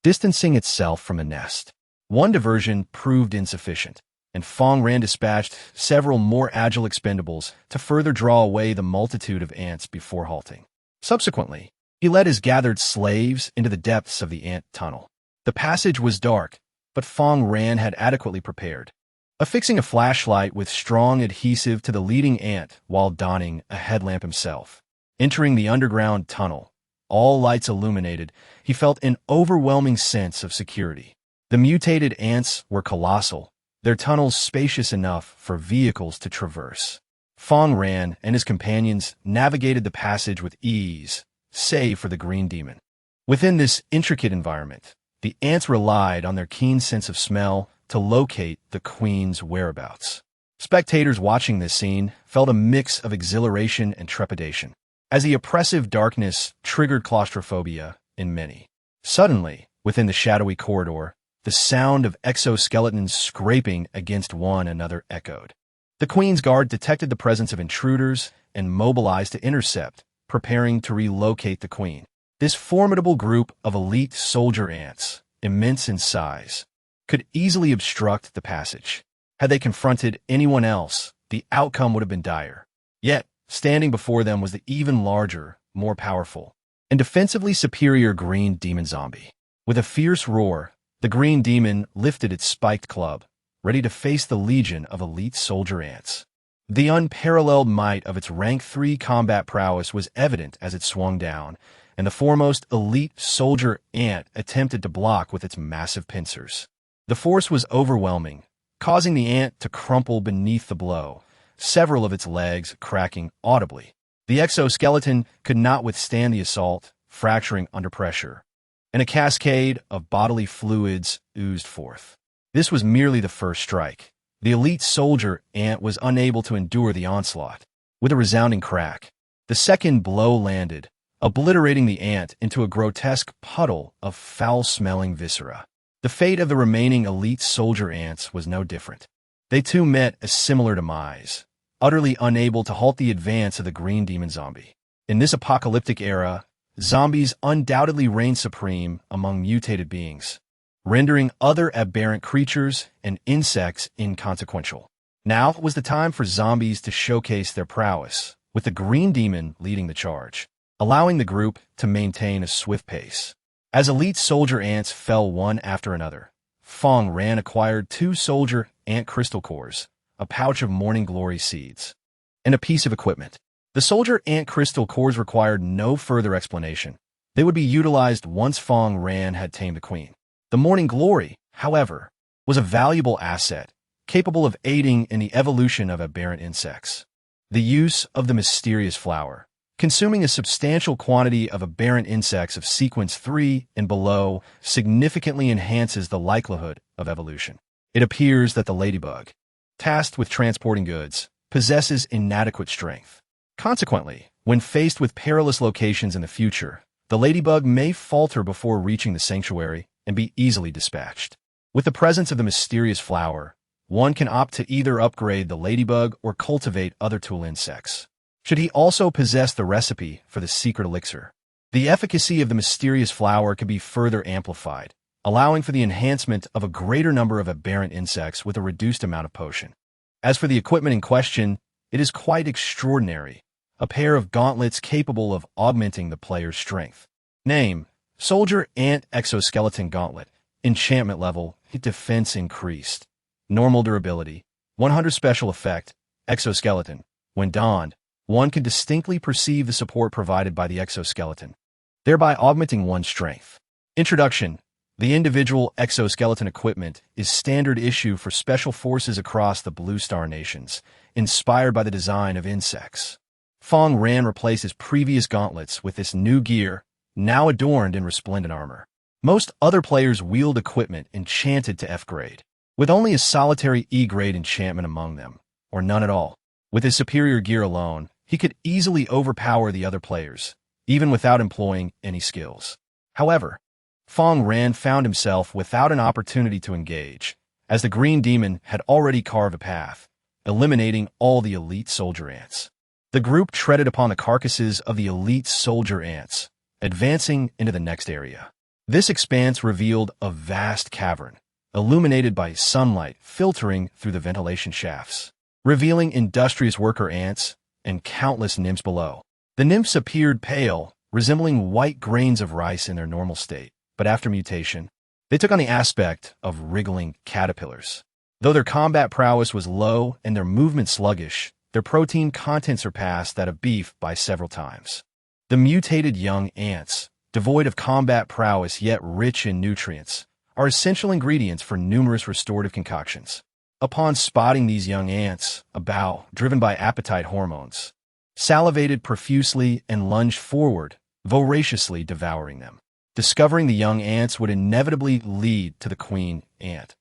Distancing itself from the nest, one diversion proved insufficient, and Fang Ran dispatched several more agile expendables to further draw away the multitude of ants before halting. Subsequently, he led his gathered slaves into the depths of the ant tunnel. The passage was dark, but Fang Ran had adequately prepared, affixing a flashlight with strong adhesive to the leading ant while donning a headlamp himself. Entering the underground tunnel, all lights illuminated, he felt an overwhelming sense of security. The mutated ants were colossal, their tunnels spacious enough for vehicles to traverse. Fang Ran and his companions navigated the passage with ease, save for the green demon. Within this intricate environment, the ants relied on their keen sense of smell to locate the queen's whereabouts. Spectators watching this scene felt a mix of exhilaration and trepidation, as the oppressive darkness triggered claustrophobia in many. Suddenly, within the shadowy corridor, the sound of exoskeletons scraping against one another echoed. The Queen's Guard detected the presence of intruders and mobilized to intercept, preparing to relocate the Queen. This formidable group of elite soldier ants, immense in size, could easily obstruct the passage. Had they confronted anyone else, the outcome would have been dire. Yet, standing before them was the even larger, more powerful, and defensively superior green demon zombie. With a fierce roar, the green demon lifted its spiked club, ready to face the legion of elite soldier ants. The unparalleled might of its rank 3 combat prowess was evident as it swung down, and the foremost elite soldier ant attempted to block with its massive pincers. The force was overwhelming, causing the ant to crumple beneath the blow, several of its legs cracking audibly. The exoskeleton could not withstand the assault, fracturing under pressure, and a cascade of bodily fluids oozed forth. This was merely the first strike. The elite soldier ant was unable to endure the onslaught. With a resounding crack, the second blow landed, obliterating the ant into a grotesque puddle of foul-smelling viscera. The fate of the remaining elite soldier ants was no different. They too met a similar demise, utterly unable to halt the advance of the green demon zombie. In this apocalyptic era, zombies undoubtedly reign supreme among mutated beings, rendering other aberrant creatures and insects inconsequential. Now was the time for zombies to showcase their prowess, with the green demon leading the charge, allowing the group to maintain a swift pace. As elite soldier ants fell one after another, Fang Ran acquired 2 soldier ant crystal cores, a pouch of morning glory seeds, and a piece of equipment. The soldier ant crystal cores required no further explanation. They would be utilized once Fang Ran had tamed the queen. The morning glory, however, was a valuable asset, capable of aiding in the evolution of aberrant insects. The use of the mysterious flower, consuming a substantial quantity of aberrant insects of sequence 3 and below, significantly enhances the likelihood of evolution. It appears that the ladybug, tasked with transporting goods, possesses inadequate strength. Consequently, when faced with perilous locations in the future, the ladybug may falter before reaching the sanctuary and be easily dispatched. With the presence of the mysterious flower, one can opt to either upgrade the ladybug or cultivate other tool insects. Should he also possess the recipe for the secret elixir, the efficacy of the mysterious flower could be further amplified, allowing for the enhancement of a greater number of aberrant insects with a reduced amount of potion. As for the equipment in question, it is quite extraordinary. A pair of gauntlets capable of augmenting the player's strength. Name: Soldier Ant Exoskeleton Gauntlet. Enchantment level: defense increased. Normal durability: 100 special effect. Exoskeleton. When donned, one can distinctly perceive the support provided by the exoskeleton, thereby augmenting one's strength. Introduction: the individual exoskeleton equipment is standard issue for special forces across the Blue Star nations, inspired by the design of insects. Fang Ran replaces previous gauntlets with this new gear, now adorned in resplendent armor. Most other players wield equipment enchanted to F grade, with only a solitary E grade enchantment among them, or none at all. With his superior gear alone, he could easily overpower the other players, even without employing any skills. However, Fang Ran found himself without an opportunity to engage, as the green demon had already carved a path, eliminating all the elite soldier ants. The group treaded upon the carcasses of the elite soldier ants, advancing into the next area. This expanse revealed a vast cavern, illuminated by sunlight filtering through the ventilation shafts, revealing industrious worker ants and countless nymphs below. The nymphs appeared pale, resembling white grains of rice in their normal state, but after mutation, they took on the aspect of wriggling caterpillars. Though their combat prowess was low and their movement sluggish, their protein content surpassed that of beef by several times. The mutated young ants, devoid of combat prowess yet rich in nutrients, are essential ingredients for numerous restorative concoctions. Upon spotting these young ants, a bow, driven by appetite hormones, salivated profusely and lunged forward, voraciously devouring them. Discovering the young ants would inevitably lead to the queen ant.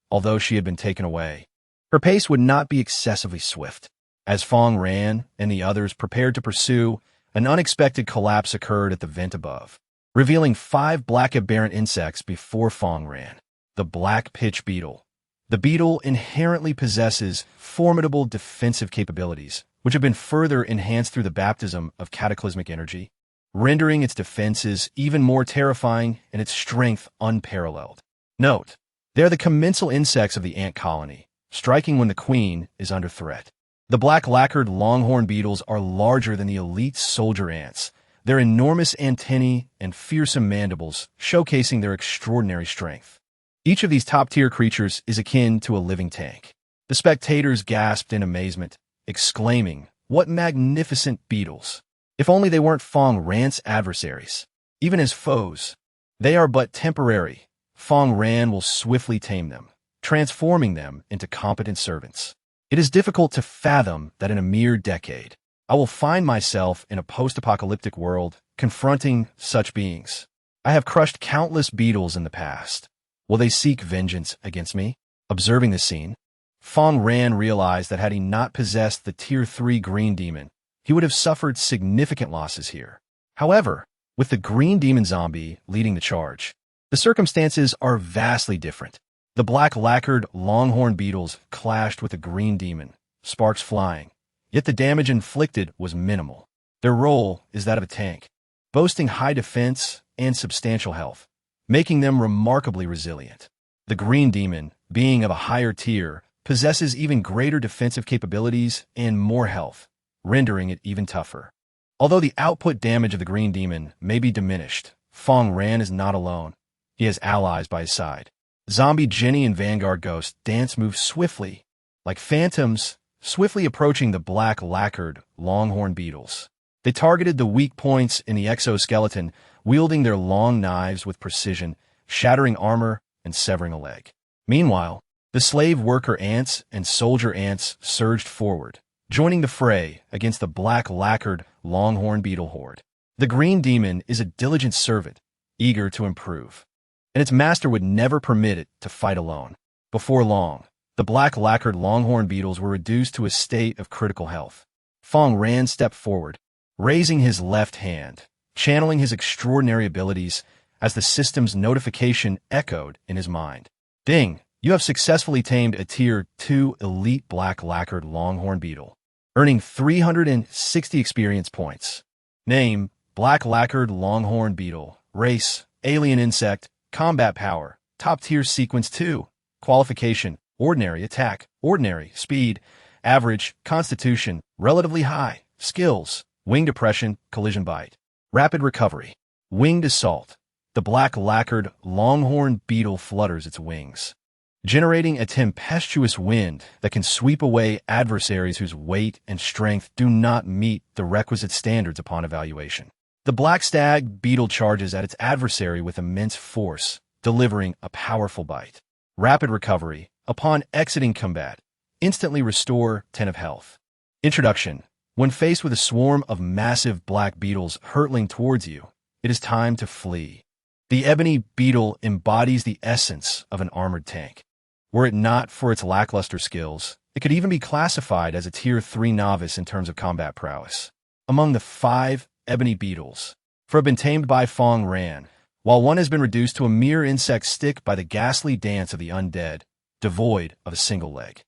Although she had been taken away, her pace would not be excessively swift. As Fang Ran and the others prepared to pursue, an unexpected collapse occurred at the vent above, revealing 5 black aberrant insects before Fang Ran. The black pitch beetle. The beetle inherently possesses formidable defensive capabilities, which have been further enhanced through the baptism of cataclysmic energy, rendering its defenses even more terrifying and its strength unparalleled. Note: they are the commensal insects of the ant colony, striking when the queen is under threat. The black lacquered longhorn beetles are larger than the elite soldier ants, their enormous antennae and fearsome mandibles showcasing their extraordinary strength. Each of these top-tier creatures is akin to a living tank. The spectators gasped in amazement, exclaiming, "What magnificent beetles! If only they weren't Fang Ran's adversaries. Even as foes, they are but temporary. Fang Ran will swiftly tame them, transforming them into competent servants." It is difficult to fathom that in a mere decade, I will find myself in a post-apocalyptic world confronting such beings. I have crushed countless beetles in the past. Will they seek vengeance against me? Observing this scene, Fang Ran realized that had he not possessed the Tier 3 green demon, he would have suffered significant losses here. However, with the green demon zombie leading the charge, the circumstances are vastly different. The black lacquered longhorn beetles clashed with the green demon, sparks flying, yet the damage inflicted was minimal. Their role is that of a tank, boasting high defense and substantial health, making them remarkably resilient. The green demon, being of a higher tier, possesses even greater defensive capabilities and more health, rendering it even tougher. Although the output damage of the green demon may be diminished, Fang Ran is not alone. He has allies by his side. Zombie Jenny and Vanguard Ghost dance moves swiftly, like phantoms, swiftly approaching the black lacquered longhorn beetles. They targeted the weak points in the exoskeleton, wielding their long knives with precision, shattering armor and severing a leg. Meanwhile, the slave worker ants and soldier ants surged forward, joining the fray against the black lacquered longhorn beetle horde. The green demon is a diligent servant, eager to improve, and its master would never permit it to fight alone. Before long, the black lacquered longhorn beetles were reduced to a state of critical health. Fang Ran stepped forward, raising his left hand, channeling his extraordinary abilities as the system's notification echoed in his mind. Ding! You have successfully tamed a Tier 2 elite black lacquered longhorn beetle, earning 360 experience points. Name: black lacquered longhorn beetle. Race: alien insect. Combat power: top tier sequence 2. Qualification: ordinary attack, ordinary speed, average constitution, relatively high. Skills: winged depression, collision bite. Rapid recovery. Winged assault. The black lacquered longhorn beetle flutters its wings, generating a tempestuous wind that can sweep away adversaries whose weight and strength do not meet the requisite standards upon evaluation. The black stag beetle charges at its adversary with immense force, delivering a powerful bite. Rapid recovery. Upon exiting combat, instantly restore 10 of health. Introduction. When faced with a swarm of massive black beetles hurtling towards you, it is time to flee. The ebony beetle embodies the essence of an armored tank. Were it not for its lackluster skills, it could even be classified as a Tier 3 novice in terms of combat prowess. Among the 5 ebony beetles, 4 have been tamed by Fang Ran, while one has been reduced to a mere insect stick by the ghastly dance of the undead, devoid of a single leg.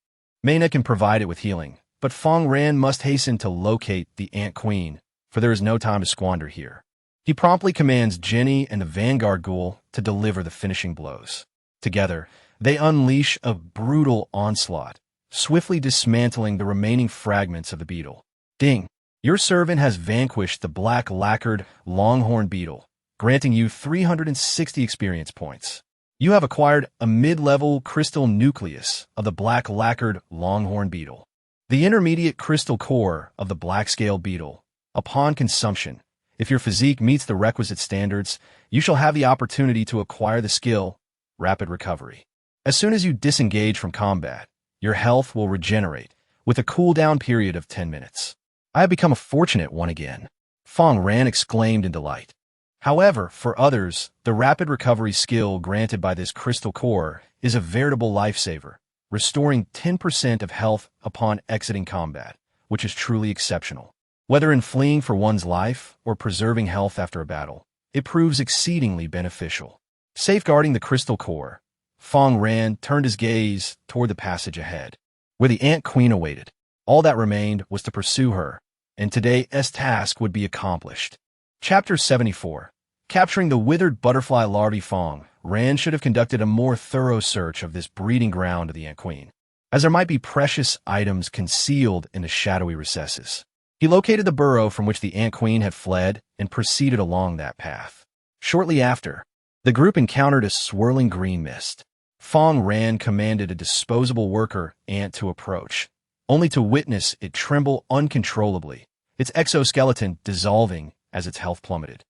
Mayna can provide it with healing, but Fang Ran must hasten to locate the Ant Queen, for there is no time to squander here. He promptly commands Jenny and the Vanguard Ghoul to deliver the finishing blows. Together, they unleash a brutal onslaught, swiftly dismantling the remaining fragments of the beetle. Ding! Your servant has vanquished the black lacquered longhorn beetle, granting you 360 experience points. You have acquired a mid-level crystal nucleus of the black lacquered longhorn beetle. The intermediate crystal core of the black scale beetle. Upon consumption, if your physique meets the requisite standards, you shall have the opportunity to acquire the skill Rapid Recovery. As soon as you disengage from combat, your health will regenerate, with a cooldown period of 10 minutes. I have become a fortunate one again, Fang Ran exclaimed in delight. However, for others, the Rapid Recovery skill granted by this crystal core is a veritable lifesaver, restoring 10% of health upon exiting combat, which is truly exceptional. Whether in fleeing for one's life or preserving health after a battle, it proves exceedingly beneficial. Safeguarding the crystal core, Fang Ran turned his gaze toward the passage ahead, where the Ant Queen awaited. All that remained was to pursue her, and today's task would be accomplished. Chapter 74. Capturing the withered butterfly larvae. Fang Ran should have conducted a more thorough search of this breeding ground of the Ant Queen, as there might be precious items concealed in the shadowy recesses. He located the burrow from which the Ant Queen had fled and proceeded along that path. Shortly after, the group encountered a swirling green mist. Fang Ran commanded a disposable worker ant to approach, only to witness it tremble uncontrollably, its exoskeleton dissolving as its health plummeted.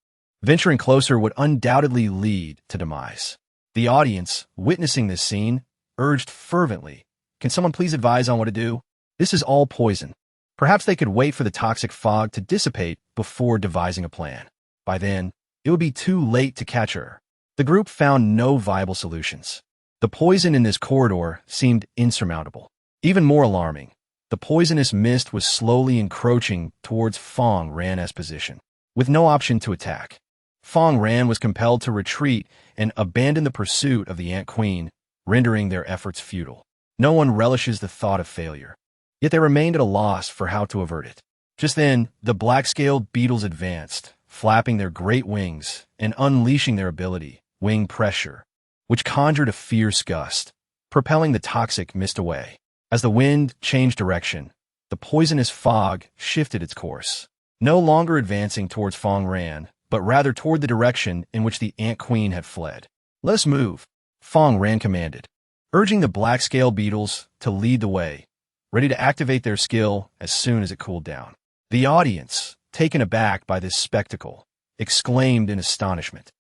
Venturing closer would undoubtedly lead to demise. The audience, witnessing this scene, urged fervently, "Can someone please advise on what to do? This is all poison." Perhaps they could wait for the toxic fog to dissipate before devising a plan. By then, it would be too late to catch her. The group found no viable solutions. The poison in this corridor seemed insurmountable. Even more alarming, the poisonous mist was slowly encroaching towards Fang Ran's position. With no option to attack, Fang Ran was compelled to retreat and abandon the pursuit of the Ant Queen, rendering their efforts futile. No one relishes the thought of failure, yet they remained at a loss for how to avert it. Just then, the black-scaled beetles advanced, flapping their great wings and unleashing their ability, wing pressure, which conjured a fierce gust, propelling the toxic mist away. As the wind changed direction, the poisonous fog shifted its course, no longer advancing towards Fang Ran, but rather toward the direction in which the Ant Queen had fled. "Let us move," Fang Ran commanded, urging the black-scale beetles to lead the way, ready to activate their skill as soon as it cooled down. The audience, taken aback by this spectacle, exclaimed in astonishment.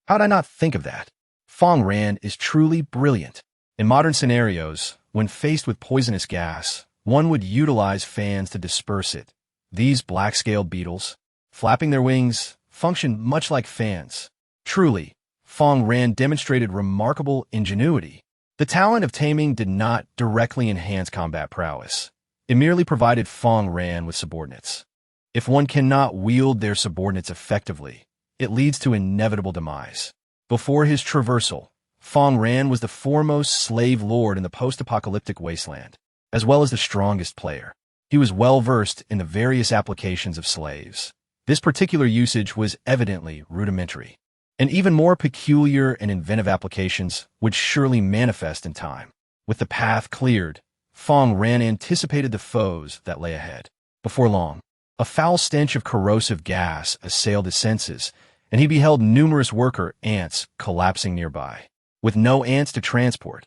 "How'd I not think of that? Fang Ran is truly brilliant." In modern scenarios, when faced with poisonous gas, one would utilize fans to disperse it. These black-scaled beetles, flapping their wings, function much like fans. Truly, Fang Ran demonstrated remarkable ingenuity. The talent of taming did not directly enhance combat prowess. It merely provided Fang Ran with subordinates. If one cannot wield their subordinates effectively, it leads to inevitable demise. Before his traversal, Fang Ran was the foremost slave lord in the post-apocalyptic wasteland, as well as the strongest player. He was well-versed in the various applications of slaves. This particular usage was evidently rudimentary, and even more peculiar and inventive applications would surely manifest in time. With the path cleared, Fang Ran anticipated the foes that lay ahead. Before long, a foul stench of corrosive gas assailed his senses, and he beheld numerous worker ants collapsing nearby. With no ants to transport,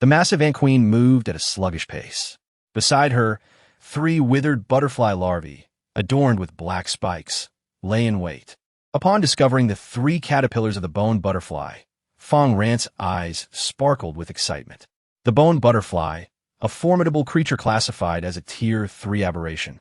the massive ant queen moved at a sluggish pace. Beside her, 3 withered butterfly larvae, adorned with black spikes, lay in wait. Upon discovering the 3 caterpillars of the bone butterfly, Fang Ran's eyes sparkled with excitement. The bone butterfly, a formidable creature classified as a Tier 3 aberration,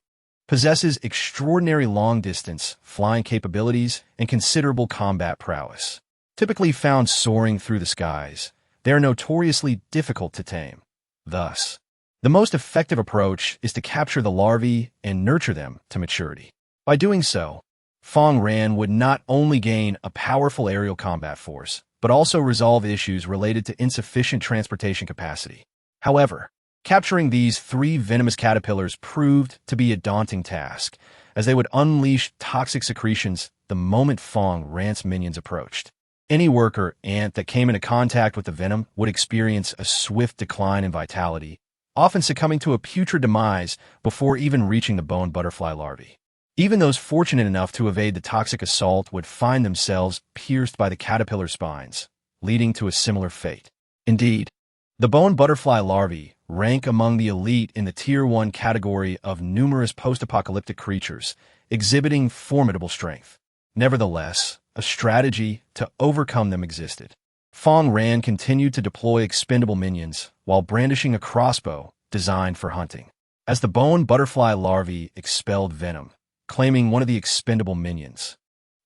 possesses extraordinary long-distance flying capabilities and considerable combat prowess. Typically found soaring through the skies, they are notoriously difficult to tame. Thus, the most effective approach is to capture the larvae and nurture them to maturity. By doing so, Fang Ran would not only gain a powerful aerial combat force, but also resolve issues related to insufficient transportation capacity. However, capturing these 3 venomous caterpillars proved to be a daunting task, as they would unleash toxic secretions the moment Fang Ran's minions approached. Any worker ant that came into contact with the venom would experience a swift decline in vitality, often succumbing to a putrid demise before even reaching the bone butterfly larvae. Even those fortunate enough to evade the toxic assault would find themselves pierced by the caterpillar spines, leading to a similar fate. Indeed, the bone butterfly larvae rank among the elite in the Tier 1 category of numerous post-apocalyptic creatures, exhibiting formidable strength. Nevertheless, a strategy to overcome them existed. Fang Ran continued to deploy expendable minions while brandishing a crossbow designed for hunting. As the bone butterfly larvae expelled venom, claiming one of the expendable minions,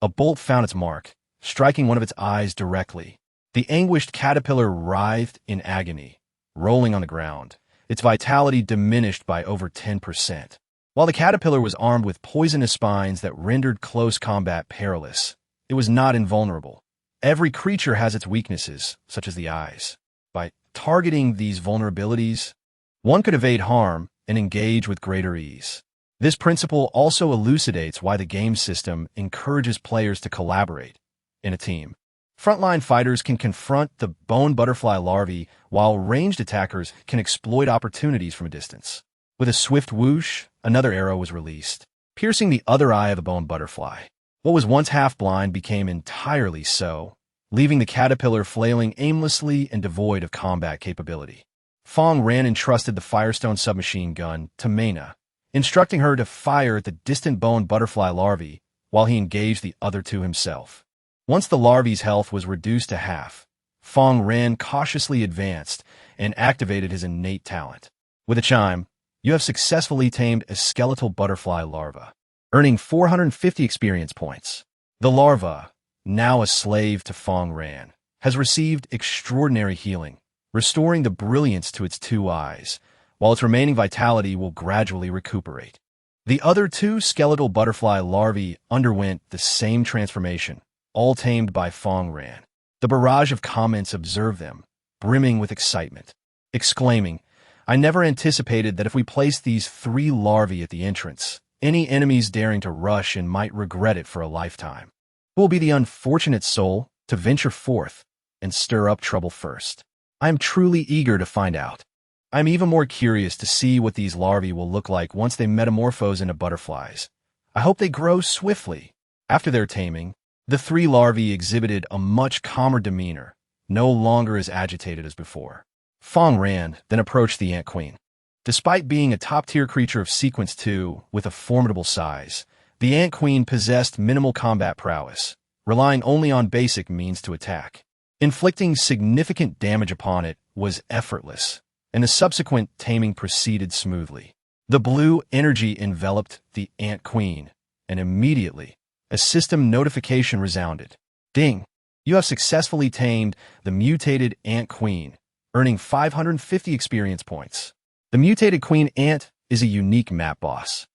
a bolt found its mark, striking one of its eyes directly. The anguished caterpillar writhed in agony, rolling on the ground, its vitality diminished by over 10%. While the caterpillar was armed with poisonous spines that rendered close combat perilous, it was not invulnerable. Every creature has its weaknesses, such as the eyes. By targeting these vulnerabilities, one could evade harm and engage with greater ease. This principle also elucidates why the game system encourages players to collaborate in a team. Frontline fighters can confront the bone butterfly larvae, while ranged attackers can exploit opportunities from a distance. With a swift whoosh, another arrow was released, piercing the other eye of the bone butterfly. What was once half-blind became entirely so, leaving the caterpillar flailing aimlessly and devoid of combat capability. Fang Ran entrusted the Firestone submachine gun to Mena, instructing her to fire at the distant bone butterfly larvae while he engaged the other 2 himself. Once the larvae's health was reduced to half, Fang Ran cautiously advanced and activated his innate talent. With a chime, you have successfully tamed a skeletal butterfly larva, earning 450 experience points. The larva, now a slave to Fang Ran, has received extraordinary healing, restoring the brilliance to its 2 eyes, while its remaining vitality will gradually recuperate. The other 2 skeletal butterfly larvae underwent the same transformation, all tamed by Fang Ran. The barrage of comments observed them, brimming with excitement, exclaiming, "I never anticipated that if we placed these 3 larvae at the entrance, any enemies daring to rush in might regret it for a lifetime. Who will be the unfortunate soul to venture forth and stir up trouble first? I am truly eager to find out. I'm even more curious to see what these larvae will look like once they metamorphose into butterflies. I hope they grow swiftly." After their taming, the 3 larvae exhibited a much calmer demeanor, no longer as agitated as before. Fang Ran then approached the Ant Queen. Despite being a top-tier creature of Sequence 2 with a formidable size, the Ant Queen possessed minimal combat prowess, relying only on basic means to attack. Inflicting significant damage upon it was effortless, and the subsequent taming proceeded smoothly. The blue energy enveloped the Ant Queen, and immediately, a system notification resounded. "Ding! You have successfully tamed the mutated Ant Queen, earning 550 experience points. The mutated Queen Ant is a unique map boss,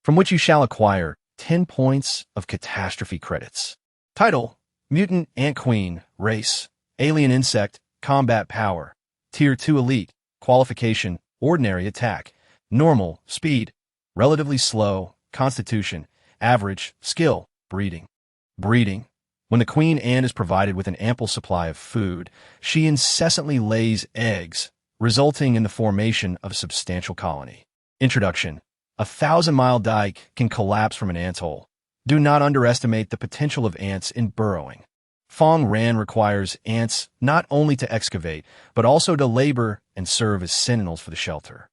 from which you shall acquire 10 points of catastrophe credits. Title: Mutant Ant Queen. Race: Alien Insect. Combat Power: Tier 2 Elite. Qualification: Ordinary Attack. Normal. Speed: Relatively Slow. Constitution: Average. Skill: Breeding. Breeding: When the Queen Ant is provided with an ample supply of food, she incessantly lays eggs, resulting in the formation of a substantial colony. Introduction: A 1,000-mile dike can collapse from an anthole. Do not underestimate the potential of ants in burrowing. Fang Ran requires ants not only to excavate, but also to labor and serve as sentinels for the shelter.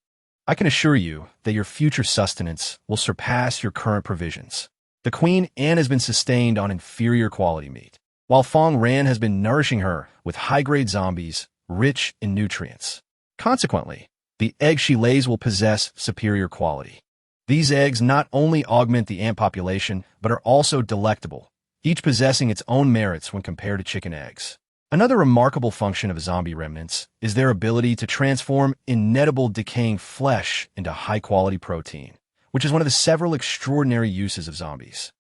I can assure you that your future sustenance will surpass your current provisions. The Queen Ant has been sustained on inferior quality meat, while Fang Ran has been nourishing her with high-grade zombies rich in nutrients. Consequently, the eggs she lays will possess superior quality. These eggs not only augment the ant population, but are also delectable, each possessing its own merits when compared to chicken eggs. Another remarkable function of zombie remnants is their ability to transform inedible decaying flesh into high-quality protein, which is one of the several extraordinary uses of zombies.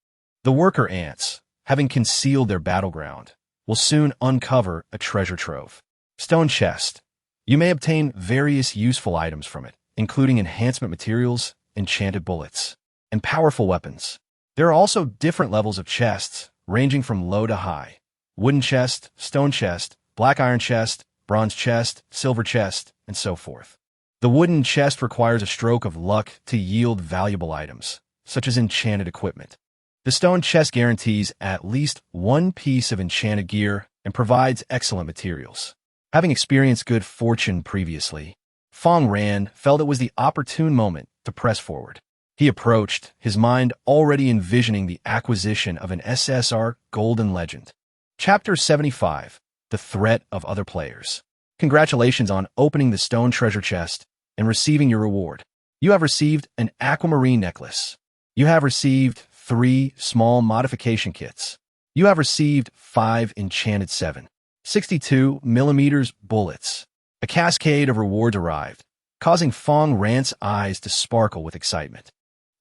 The worker ants, having concealed their battleground, will soon uncover a treasure trove. Stone chest. You may obtain various useful items from it, including enhancement materials, enchanted bullets, and powerful weapons. There are also different levels of chests, ranging from low to high: wooden chest, stone chest, black iron chest, bronze chest, silver chest, and so forth. The wooden chest requires a stroke of luck to yield valuable items, such as enchanted equipment. The stone chest guarantees at least 1 piece of enchanted gear and provides excellent materials. Having experienced good fortune previously, Fang Ran felt it was the opportune moment to press forward. He approached, his mind already envisioning the acquisition of an SSR Golden Legend. Chapter 75: The Threat of Other Players. Congratulations on opening the stone treasure chest and receiving your reward. You have received an aquamarine necklace. You have received 3 small modification kits. You have received 5 enchanted 7.62mm bullets. A cascade of rewards arrived, causing Fang Ran's eyes to sparkle with excitement.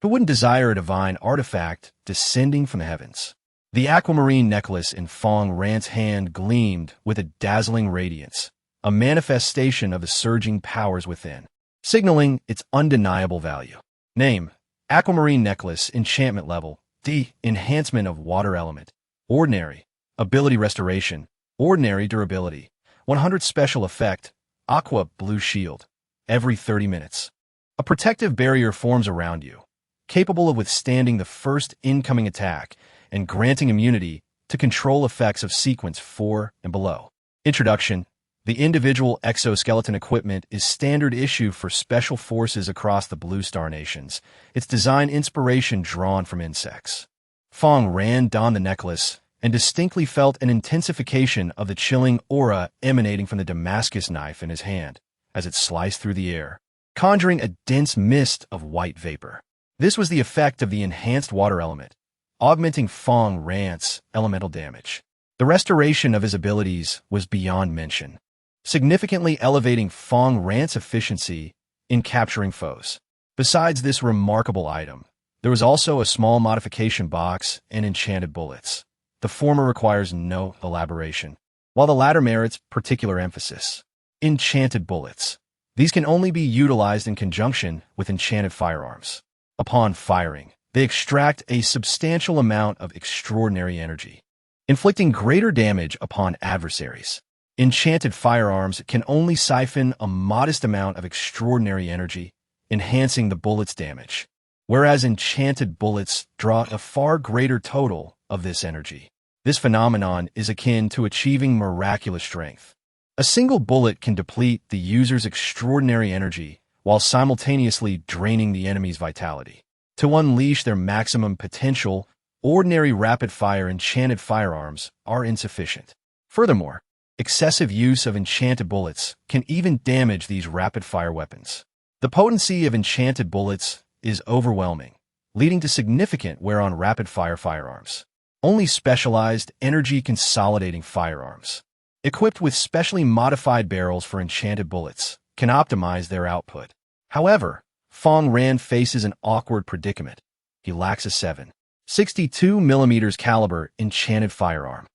Who wouldn't desire a divine artifact descending from the heavens? The aquamarine necklace in Fang Ran's hand gleamed with a dazzling radiance, a manifestation of the surging powers within, signaling its undeniable value. Name: Aquamarine Necklace. Enchantment level: D. Enhancement of water element. Ordinary. Ability restoration. Ordinary durability. 100 special effect. Aqua blue shield. Every 30 minutes. A protective barrier forms around you, capable of withstanding the first incoming attack and granting immunity to control effects of Sequence 4 and below. Introduction: The individual exoskeleton equipment is standard issue for special forces across the Blue Star nations, its design inspiration drawn from insects. Fang Ran donned the necklace and distinctly felt an intensification of the chilling aura emanating from the Damascus knife in his hand as it sliced through the air, conjuring a dense mist of white vapor. This was the effect of the enhanced water element, augmenting Fang Ran's elemental damage. The restoration of his abilities was beyond mention, significantly elevating Fang Ran's efficiency in capturing foes. Besides this remarkable item, there was also a small modification box and enchanted bullets. The former requires no elaboration, while the latter merits particular emphasis. Enchanted bullets. These can only be utilized in conjunction with enchanted firearms. Upon firing, they extract a substantial amount of extraordinary energy, inflicting greater damage upon adversaries. Enchanted firearms can only siphon a modest amount of extraordinary energy, enhancing the bullet's damage, whereas enchanted bullets draw a far greater total of this energy. This phenomenon is akin to achieving miraculous strength. A single bullet can deplete the user's extraordinary energy while simultaneously draining the enemy's vitality. To unleash their maximum potential, ordinary rapid-fire enchanted firearms are insufficient. Furthermore, excessive use of enchanted bullets can even damage these rapid-fire weapons. The potency of enchanted bullets is overwhelming, leading to significant wear on rapid-fire firearms. Only specialized energy-consolidating firearms, equipped with specially modified barrels for enchanted bullets, can optimize their output. However, Fang Ran faces an awkward predicament. He lacks a 7.62mm caliber enchanted firearm.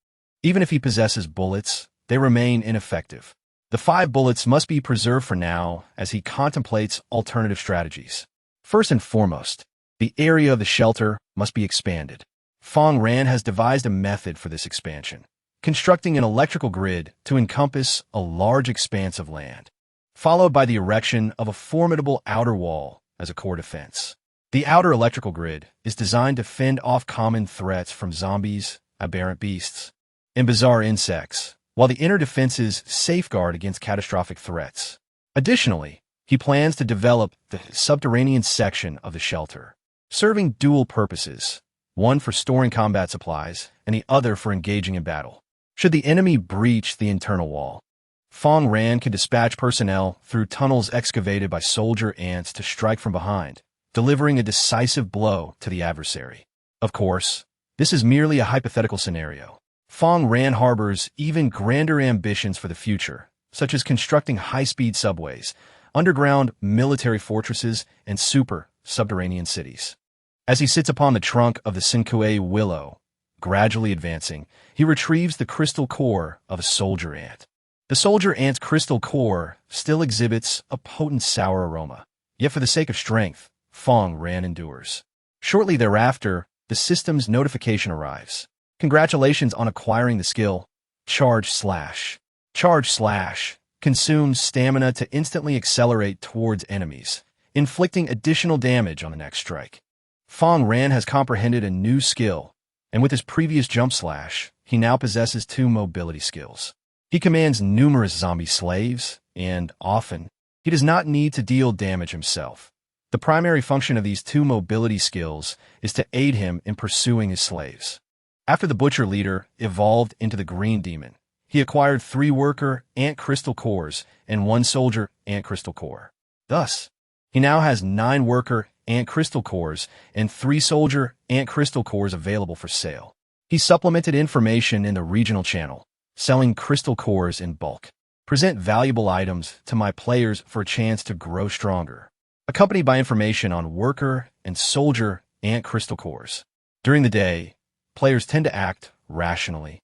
Even if he possesses bullets, they remain ineffective. The 5 bullets must be preserved for now as he contemplates alternative strategies. First and foremost, the area of the shelter must be expanded. Fang Ran has devised a method for this expansion, constructing an electrical grid to encompass a large expanse of land, followed by the erection of a formidable outer wall as a core defense. The outer electrical grid is designed to fend off common threats from zombies, aberrant beasts, and bizarre insects, while the inner defenses safeguard against catastrophic threats. Additionally, he plans to develop the subterranean section of the shelter, serving dual purposes, one for storing combat supplies and the other for engaging in battle. Should the enemy breach the internal wall, Fang Ran can dispatch personnel through tunnels excavated by soldier ants to strike from behind, delivering a decisive blow to the adversary. Of course, this is merely a hypothetical scenario. Fang Ran harbors even grander ambitions for the future, such as constructing high-speed subways, underground military fortresses, and super-subterranean cities. As he sits upon the trunk of the Sinkue willow, gradually advancing, he retrieves the crystal core of a soldier ant. The soldier ant's crystal core still exhibits a potent sour aroma, yet for the sake of strength, Fang Ran endures. Shortly thereafter, the system's notification arrives. Congratulations on acquiring the skill Charge Slash. Charge Slash consumes stamina to instantly accelerate towards enemies, inflicting additional damage on the next strike. Fang Ran has comprehended a new skill, and with his previous jump slash, he now possesses 2 mobility skills. He commands numerous zombie slaves, and often, he does not need to deal damage himself. The primary function of these 2 mobility skills is to aid him in pursuing his slaves. After the Butcher Leader evolved into the Green Demon, he acquired 3 worker ant crystal cores and 1 soldier ant crystal core. Thus, he now has 9 worker ant crystal cores and 3 soldier ant crystal cores available for sale. He supplemented information in the regional channel, selling crystal cores in bulk. Present valuable items to my players for a chance to grow stronger, accompanied by information on worker and soldier ant crystal cores. During the day, players tend to act rationally,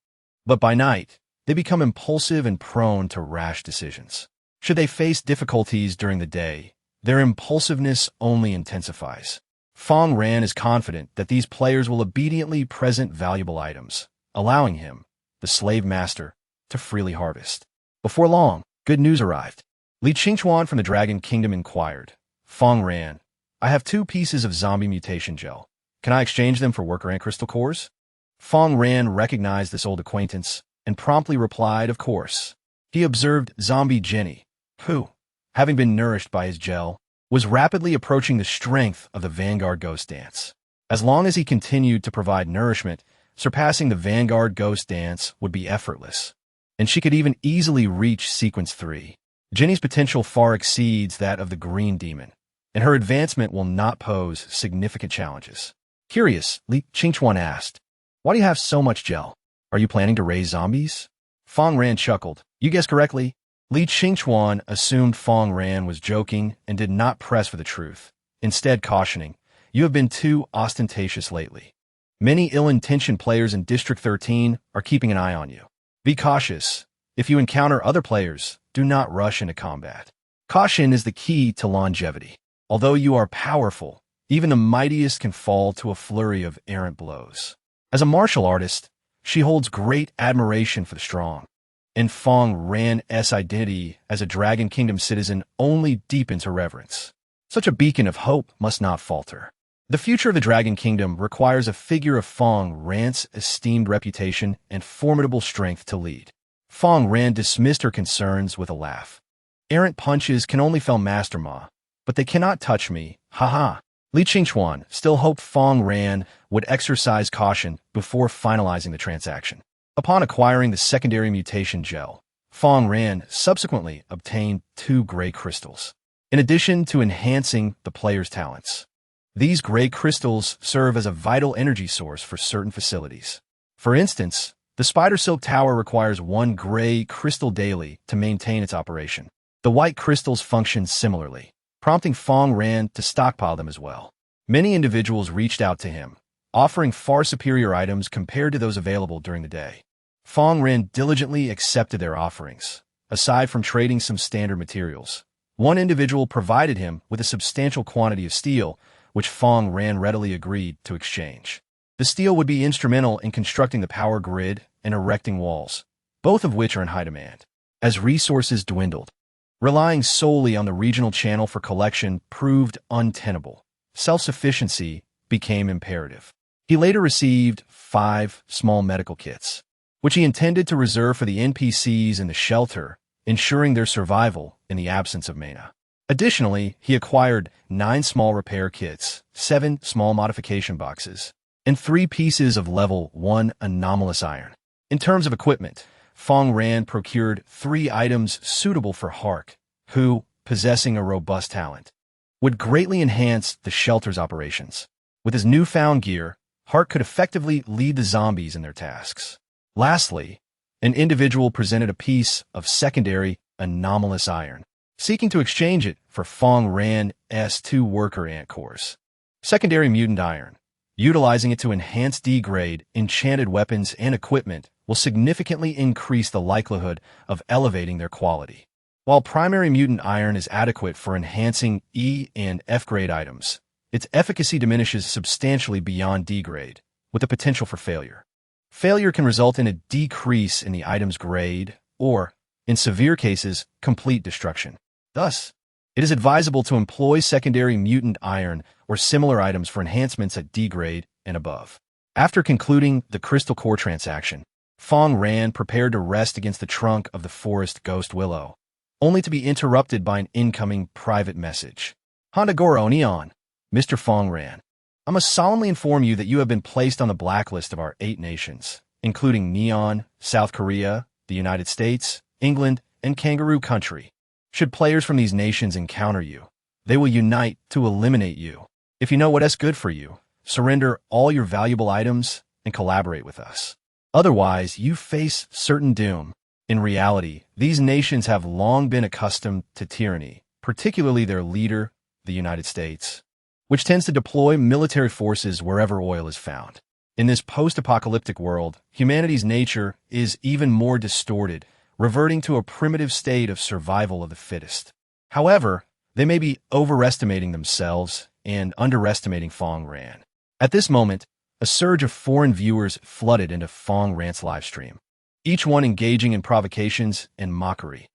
but by night, they become impulsive and prone to rash decisions. Should they face difficulties during the day, their impulsiveness only intensifies. Fang Ran is confident that these players will obediently present valuable items, allowing him, the slave master, to freely harvest. Before long, good news arrived. Li Qingchuan from the Dragon Kingdom inquired, Fang Ran, I have 2 pieces of zombie mutation gel. Can I exchange them for worker ant crystal cores? Fang Ran recognized this old acquaintance and promptly replied, of course. He observed zombie Jenny, who, having been nourished by his gel, was rapidly approaching the strength of the Vanguard Ghost Dance. As long as he continued to provide nourishment, surpassing the Vanguard Ghost Dance would be effortless, and she could even easily reach Sequence 3. Jenny's potential far exceeds that of the Green Demon, and her advancement will not pose significant challenges. Curious, Li Qingchuan asked, why do you have so much gel? Are you planning to raise zombies? Fang Ran chuckled. You guessed correctly. Li Qingchuan assumed Fang Ran was joking and did not press for the truth, instead cautioning, you have been too ostentatious lately. Many ill-intentioned players in District 13 are keeping an eye on you. Be cautious. If you encounter other players, do not rush into combat. Caution is the key to longevity. Although you are powerful, even the mightiest can fall to a flurry of errant blows. As a martial artist, she holds great admiration for the strong, and Fang Ran's identity as a Dragon Kingdom citizen only deepens her reverence. Such a beacon of hope must not falter. The future of the Dragon Kingdom requires a figure of Fang Ran's esteemed reputation and formidable strength to lead. Fang Ran dismissed her concerns with a laugh. Errant punches can only fell Master Ma, but they cannot touch me, haha. Li Qingchuan still hoped Fang Ran would exercise caution before finalizing the transaction. Upon acquiring the secondary mutation gel, Fang Ran subsequently obtained 2 gray crystals, in addition to enhancing the player's talents. These gray crystals serve as a vital energy source for certain facilities. For instance, the Spider Silk Tower requires 1 gray crystal daily to maintain its operation. The white crystals function similarly, prompting Fang Ran to stockpile them as well. Many individuals reached out to him, offering far superior items compared to those available during the day. Fang Ran diligently accepted their offerings. Aside from trading some standard materials, one individual provided him with a substantial quantity of steel, which Fang Ran readily agreed to exchange. The steel would be instrumental in constructing the power grid and erecting walls, both of which are in high demand. As resources dwindled, relying solely on the regional channel for collection proved untenable. Self-sufficiency became imperative. He later received 5 small medical kits, which he intended to reserve for the NPCs in the shelter, ensuring their survival in the absence of mana. Additionally, he acquired 9 small repair kits, 7 small modification boxes, and 3 pieces of level 1 anomalous iron. In terms of equipment, Fang Ran procured 3 items suitable for Hark, who, possessing a robust talent, would greatly enhance the shelter's operations. With his newfound gear, Hark could effectively lead the zombies in their tasks. Lastly, an individual presented a piece of secondary anomalous iron, seeking to exchange it for Fang Ran's 2 worker ant cores. Secondary mutant iron, utilizing it to enhance degrade enchanted weapons and equipment, will significantly increase the likelihood of elevating their quality. While primary mutant iron is adequate for enhancing E and F grade items, its efficacy diminishes substantially beyond D grade, with the potential for failure. Failure can result in a decrease in the item's grade or, in severe cases, complete destruction. Thus, it is advisable to employ secondary mutant iron or similar items for enhancements at D grade and above. After concluding the Crystal Core transaction, Fang Ran prepared to rest against the trunk of the forest ghost willow, only to be interrupted by an incoming private message. Hondagoro Neon, Mr. Fang Ran, I must solemnly inform you that you have been placed on the blacklist of our 8 nations, including Neon, South Korea, the United States, England, and Kangaroo Country. Should players from these nations encounter you, they will unite to eliminate you. If you know what is good for you, surrender all your valuable items and collaborate with us. Otherwise, you face certain doom. In reality, these nations have long been accustomed to tyranny, particularly their leader, the United States, which tends to deploy military forces wherever oil is found. In this post-apocalyptic world, humanity's nature is even more distorted, reverting to a primitive state of survival of the fittest. However, they may be overestimating themselves and underestimating Fang Ran. At this moment, a surge of foreign viewers flooded into Fang Ran's livestream, each one engaging in provocations and mockery.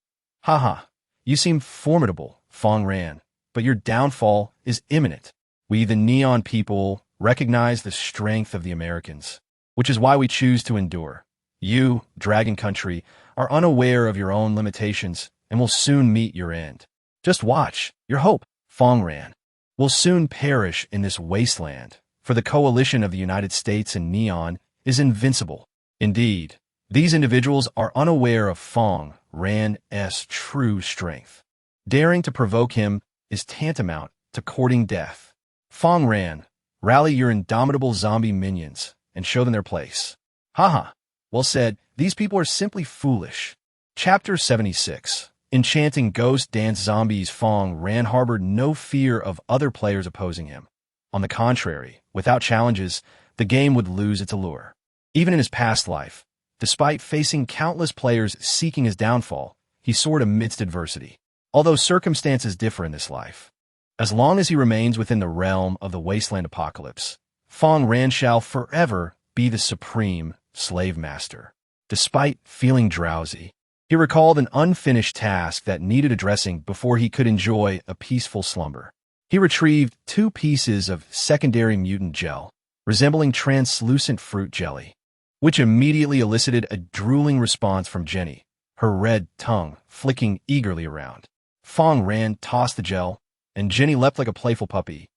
Haha, you seem formidable, Fang Ran, but your downfall is imminent. We, the Neon people, recognize the strength of the Americans, which is why we choose to endure. You, Dragon Country, are unaware of your own limitations and will soon meet your end. Just watch. Your hope, Fang Ran, will soon perish in this wasteland, for the coalition of the United States and Neon is invincible. Indeed, these individuals are unaware of Fang Ran's true strength. Daring to provoke him is tantamount to courting death. Fang Ran, rally your indomitable zombie minions and show them their place. Haha, well said, these people are simply foolish. Chapter 76. Enchanting Ghost Dance Zombies. Fang Ran harbored no fear of other players opposing him. On the contrary, without challenges, the game would lose its allure. Even in his past life, Despite facing countless players seeking his downfall, he soared amidst adversity. Although circumstances differ in this life, as long as he remains within the realm of the wasteland apocalypse, Fang Ran shall forever be the supreme slave master. Despite feeling drowsy, he recalled an unfinished task that needed addressing before he could enjoy a peaceful slumber. He retrieved 2 pieces of secondary mutant gel, resembling translucent fruit jelly, which immediately elicited a drooling response from Jenny, her red tongue flicking eagerly around. Fang Ran tossed the gel, and Jenny leapt like a playful puppy,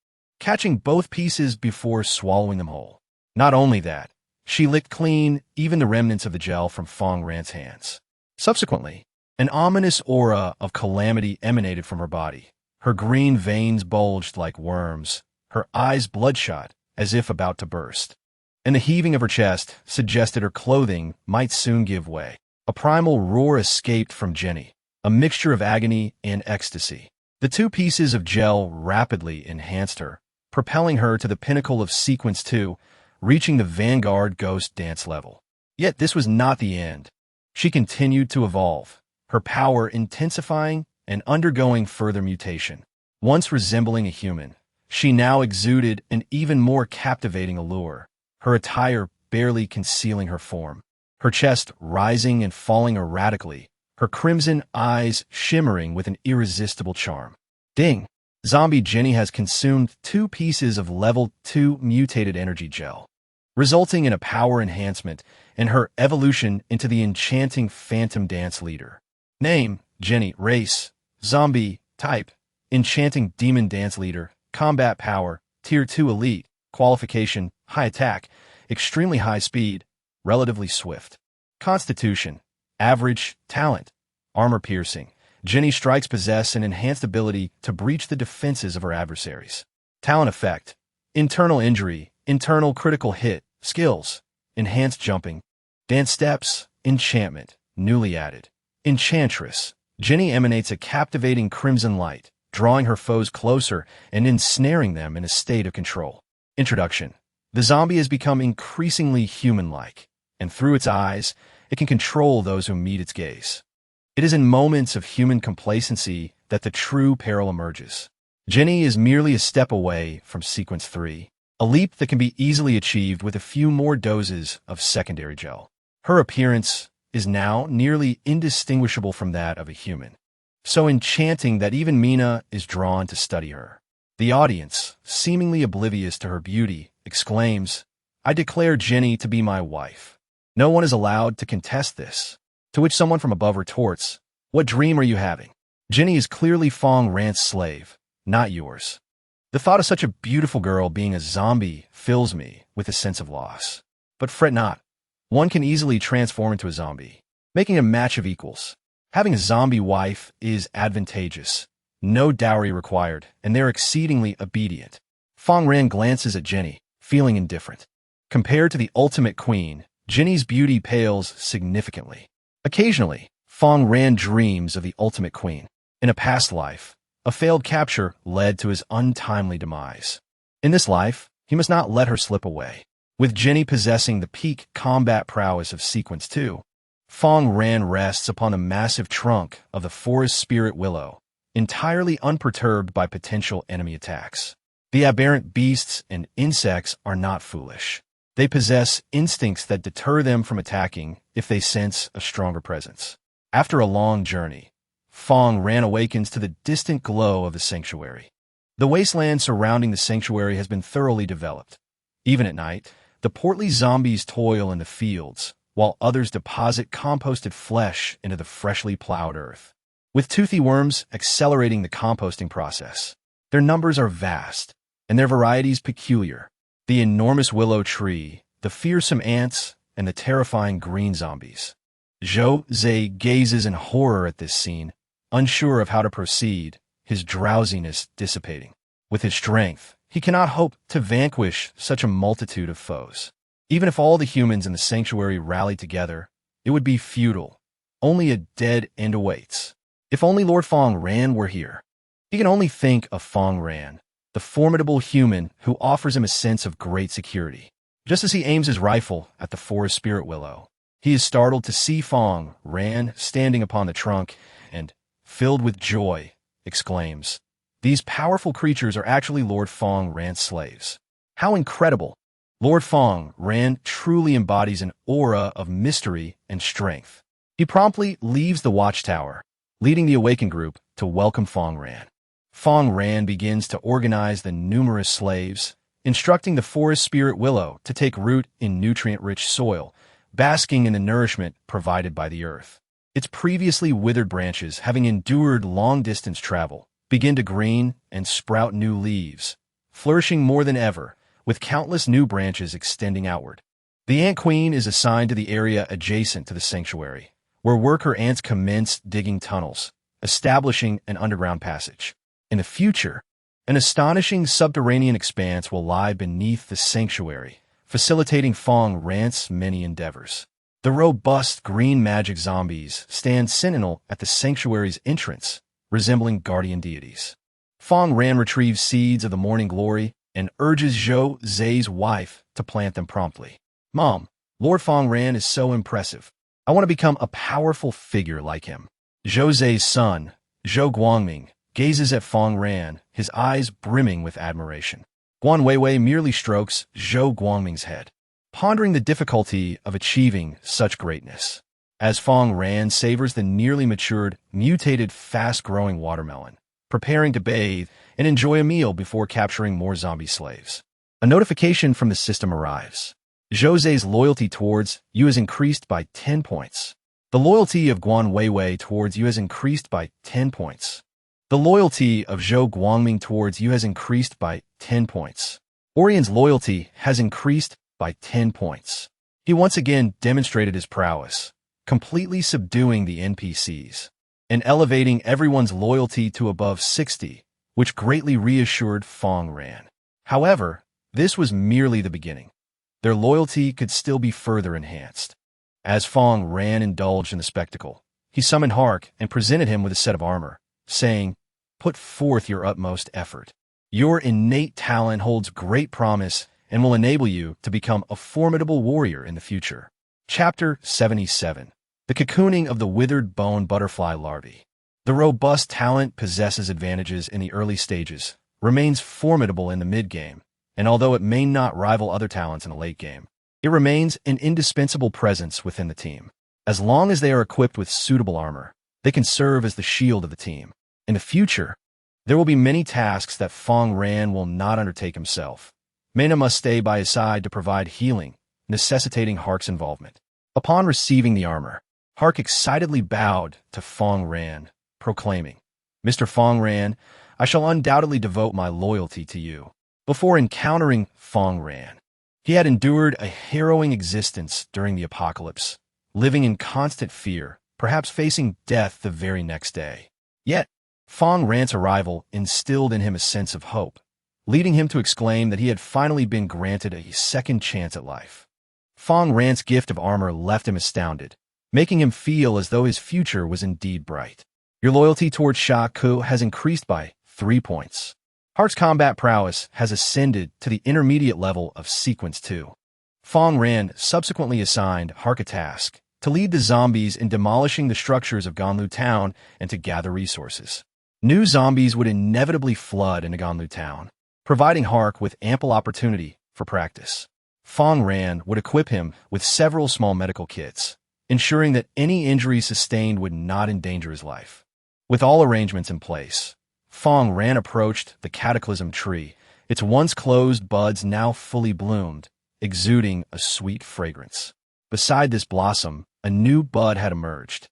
catching both pieces before swallowing them whole. Not only that, she licked clean even the remnants of the gel from Fang Ran's hands. Subsequently, an ominous aura of calamity emanated from her body. Her green veins bulged like worms, her eyes bloodshot as if about to burst, and the heaving of her chest suggested her clothing might soon give way. A primal roar escaped from Jenny, a mixture of agony and ecstasy. The 2 pieces of gel rapidly enhanced her, propelling her to the pinnacle of Sequence 2, reaching the Vanguard Ghost Dance level. Yet this was not the end. She continued to evolve, her power intensifying and undergoing further mutation. Once resembling a human, she now exuded an even more captivating allure, her attire barely concealing her form, her chest rising and falling erratically, her crimson eyes shimmering with an irresistible charm. Ding! Zombie Jenny has consumed 2 pieces of level 2 mutated energy gel, resulting in a power enhancement and her evolution into the enchanting Phantom Dance Leader. Name, Jenny. Race, Zombie. Type, Enchanting Demon Dance Leader. Combat Power, Tier 2 Elite. Qualification, High Attack, Extremely High Speed, Relatively Swift. Constitution, Average. Talent, Armor Piercing. Jenny strikes possess an enhanced ability to breach the defenses of her adversaries. Talent Effect, Internal Injury, Internal Critical Hit. Skills, Enhanced Jumping. Dance Steps, Enchantment, newly added. Enchantress. Jenny emanates a captivating crimson light, drawing her foes closer and ensnaring them in a state of control. Introduction. The zombie has become increasingly human-like, and through its eyes, it can control those who meet its gaze. It is in moments of human complacency that the true peril emerges. Jenny is merely a step away from Sequence 3, a leap that can be easily achieved with a few more doses of secondary gel. Her appearance is now nearly indistinguishable from that of a human, so enchanting that even Mina is drawn to study her. The audience, seemingly oblivious to her beauty, exclaims, "I declare Jenny to be my wife." No one is allowed to contest this, to which someone from above retorts, "What dream are you having? Jenny is clearly Fang Ran's slave, not yours." The thought of such a beautiful girl being a zombie fills me with a sense of loss. But fret not. One can easily transform into a zombie, making a match of equals. Having a zombie wife is advantageous. No dowry required, and they're exceedingly obedient. Fang Ran glances at Jenny, feeling indifferent. Compared to the ultimate queen, Jenny's beauty pales significantly. Occasionally, Fang Ran dreams of the ultimate queen. In a past life, a failed capture led to his untimely demise. In this life, he must not let her slip away. With Jenny possessing the peak combat prowess of Sequence 2, Fang Ran rests upon a massive trunk of the forest spirit willow, entirely unperturbed by potential enemy attacks. The aberrant beasts and insects are not foolish. They possess instincts that deter them from attacking if they sense a stronger presence. After a long journey, Fang Ran awakens to the distant glow of the sanctuary. The wasteland surrounding the sanctuary has been thoroughly developed. Even at night, the portly zombies toil in the fields, while others deposit composted flesh into the freshly plowed earth, with toothy worms accelerating the composting process. Their numbers are vast, and their varieties peculiar. The enormous willow tree, the fearsome ants, and the terrifying green zombies. Jose gazes in horror at this scene, unsure of how to proceed, his drowsiness dissipating. With his strength, he cannot hope to vanquish such a multitude of foes. Even if all the humans in the sanctuary rallied together, it would be futile. Only a dead end awaits. If only Lord Fang Ran were here. He can only think of Fang Ran, the formidable human who offers him a sense of great security. Just as he aims his rifle at the forest spirit willow, He is startled to see Fang Ran standing upon the trunk and, filled with joy, exclaims, "These powerful creatures are actually Lord Fang Ran's slaves. How incredible!" Lord Fang Ran truly embodies an aura of mystery and strength. He promptly leaves the watchtower, leading the awakened group to welcome Fang Ran. Fang Ran begins to organize the numerous slaves, instructing the forest spirit willow to take root in nutrient-rich soil, basking in the nourishment provided by the earth. Its previously withered branches, having endured long-distance travel, begin to green and sprout new leaves, flourishing more than ever, with countless new branches extending outward. The ant queen is assigned to the area adjacent to the sanctuary, where worker ants commence digging tunnels, establishing an underground passage. In the future, an astonishing subterranean expanse will lie beneath the sanctuary, facilitating Fang Ran's many endeavors. The robust green magic zombies stand sentinel at the sanctuary's entrance, resembling guardian deities. Fang Ran retrieves seeds of the morning glory and urges Zhou Zai's wife to plant them promptly. "Mom, Lord Fang Ran is so impressive. I want to become a powerful figure like him." Zhou Zai's son, Zhou Guangming, gazes at Fang Ran, his eyes brimming with admiration. Guan Weiwei merely strokes Zhou Guangming's head, pondering the difficulty of achieving such greatness. As Fang Ran savors the nearly matured, mutated, fast-growing watermelon, preparing to bathe and enjoy a meal before capturing more zombie slaves. A notification from the system arrives. Jose's loyalty towards you has increased by 10 points. The loyalty of Guan Weiwei towards you has increased by 10 points. The loyalty of Zhou Guangming towards you has increased by 10 points. Orion's loyalty has increased by 10 points. He once again demonstrated his prowess, completely subduing the NPCs and elevating everyone's loyalty to above 60, which greatly reassured Fang Ran. However, this was merely the beginning. Their loyalty could still be further enhanced. As Fang Ran indulged in the spectacle, he summoned Hark and presented him with a set of armor, saying, "Put forth your utmost effort. Your innate talent holds great promise and will enable you to become a formidable warrior in the future." Chapter 77. The Cocooning of the Withered Bone Butterfly Larvae. The robust talent possesses advantages in the early stages, remains formidable in the mid-game, and although it may not rival other talents in the late game, it remains an indispensable presence within the team. As long as they are equipped with suitable armor, they can serve as the shield of the team. In the future, there will be many tasks that Fang Ran will not undertake himself. Mena must stay by his side to provide healing, necessitating Hark's involvement. Upon receiving the armor, Hark excitedly bowed to Fang Ran, proclaiming, "Mr. Fang Ran, I shall undoubtedly devote my loyalty to you." Before encountering Fang Ran, he had endured a harrowing existence during the apocalypse, living in constant fear, perhaps facing death the very next day. Yet, Fang Ran's arrival instilled in him a sense of hope, leading him to exclaim that he had finally been granted a second chance at life. Fang Ran's gift of armor left him astounded, making him feel as though his future was indeed bright. Your loyalty towards Sha Ku has increased by 3 points. Hark's combat prowess has ascended to the intermediate level of Sequence 2. Fang Ran subsequently assigned Hark a task to lead the zombies in demolishing the structures of Ganlu Town and to gather resources. New zombies would inevitably flood into Ganlu Town, providing Hark with ample opportunity for practice. Fang Ran would equip him with several small medical kits, ensuring that any injury sustained would not endanger his life. With all arrangements in place, Fang Ran approached the Cataclysm tree, its once closed buds now fully bloomed, exuding a sweet fragrance. Beside this blossom, a new bud had emerged.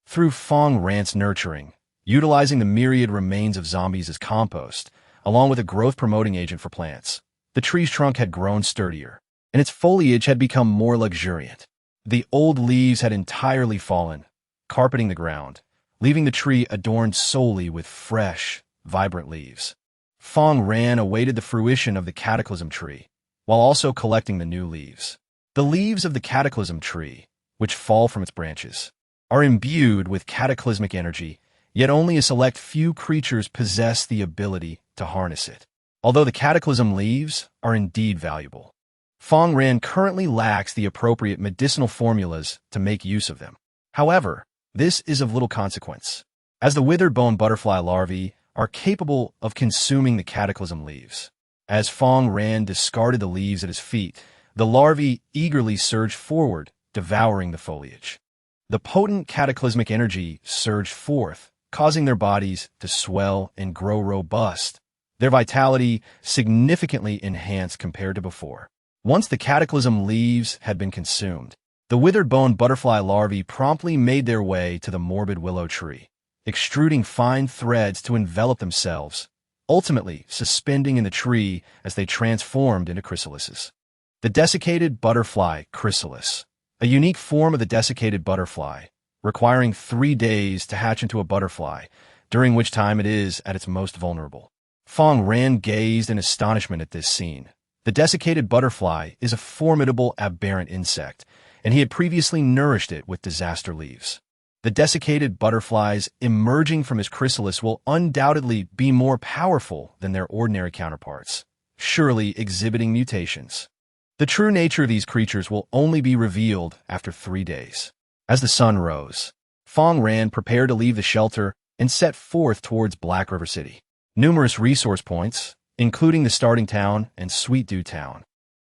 Through Fang Ran's nurturing, utilizing the myriad remains of zombies as compost, along with a growth-promoting agent for plants, the tree's trunk had grown sturdier, and its foliage had become more luxuriant. The old leaves had entirely fallen, carpeting the ground, leaving the tree adorned solely with fresh, vibrant leaves. Fang Ran awaited the fruition of the Cataclysm tree, while also collecting the new leaves. The leaves of the Cataclysm tree, which fall from its branches, are imbued with cataclysmic energy, yet only a select few creatures possess the ability to harness it. Although the Cataclysm leaves are indeed valuable, Fang Ran currently lacks the appropriate medicinal formulas to make use of them. However, this is of little consequence, as the withered bone butterfly larvae are capable of consuming the cataclysm leaves. As Fang Ran discarded the leaves at his feet, the larvae eagerly surged forward, devouring the foliage. The potent cataclysmic energy surged forth, causing their bodies to swell and grow robust, their vitality significantly enhanced compared to before. Once the cataclysm leaves had been consumed, the withered bone butterfly larvae promptly made their way to the morbid willow tree, extruding fine threads to envelop themselves, ultimately suspending in the tree as they transformed into chrysalises. The desiccated butterfly chrysalis, a unique form of the desiccated butterfly, requiring 3 days to hatch into a butterfly, during which time it is at its most vulnerable. Fang Ran gazed in astonishment at this scene. The desiccated butterfly is a formidable aberrant insect, and he had previously nourished it with disaster leaves. The desiccated butterflies emerging from his chrysalis will undoubtedly be more powerful than their ordinary counterparts, surely exhibiting mutations. The true nature of these creatures will only be revealed after 3 days. As the sun rose, Fang Ran prepared to leave the shelter and set forth towards Black River City. Numerous resource points, including the starting town and Sweet Dew Town,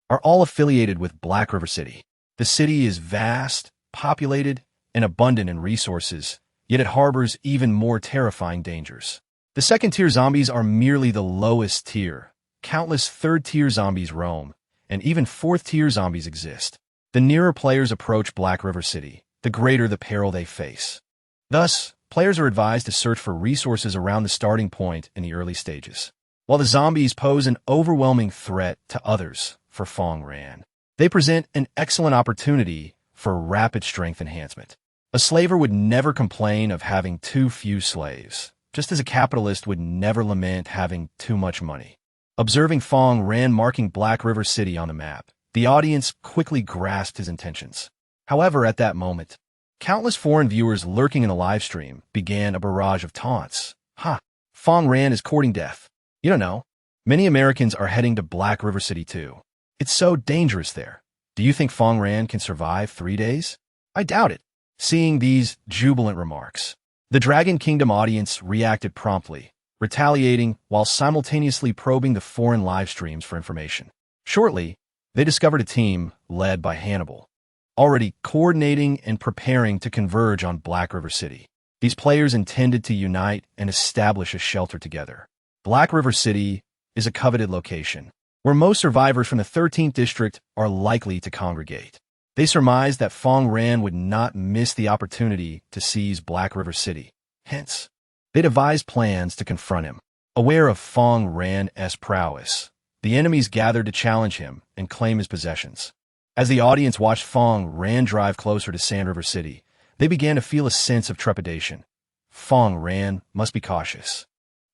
are all affiliated with Black River City. The city is vast, populated, and abundant in resources, yet it harbors even more terrifying dangers. The second-tier zombies are merely the lowest tier. Countless third-tier zombies roam, and even fourth-tier zombies exist. The nearer players approach Black River City, the greater the peril they face. Thus, players are advised to search for resources around the starting point in the early stages. While the zombies pose an overwhelming threat to others for Fang Ran, they present an excellent opportunity for rapid strength enhancement. A slaver would never complain of having too few slaves, just as a capitalist would never lament having too much money. Observing Fang Ran marking Black River City on the map, the audience quickly grasped his intentions. However, at that moment, countless foreign viewers lurking in the livestream began a barrage of taunts. Ha! Fang Ran is courting death. You don't know. Many Americans are heading to Black River City too. It's so dangerous there. Do you think Fang Ran can survive 3 days? I doubt it. Seeing these jubilant remarks, the Dragon Kingdom audience reacted promptly, retaliating while simultaneously probing the foreign live streams for information. Shortly, they discovered a team led by Hannibal, already coordinating and preparing to converge on Black River City. These players intended to unite and establish a shelter together. Black River City is a coveted location, where most survivors from the 13th District are likely to congregate. They surmised that Fang Ran would not miss the opportunity to seize Black River City. Hence, they devised plans to confront him. Aware of Fang Ran's prowess, the enemies gathered to challenge him and claim his possessions. As the audience watched Fang Ran drive closer to Sand River City, they began to feel a sense of trepidation. Fang Ran must be cautious.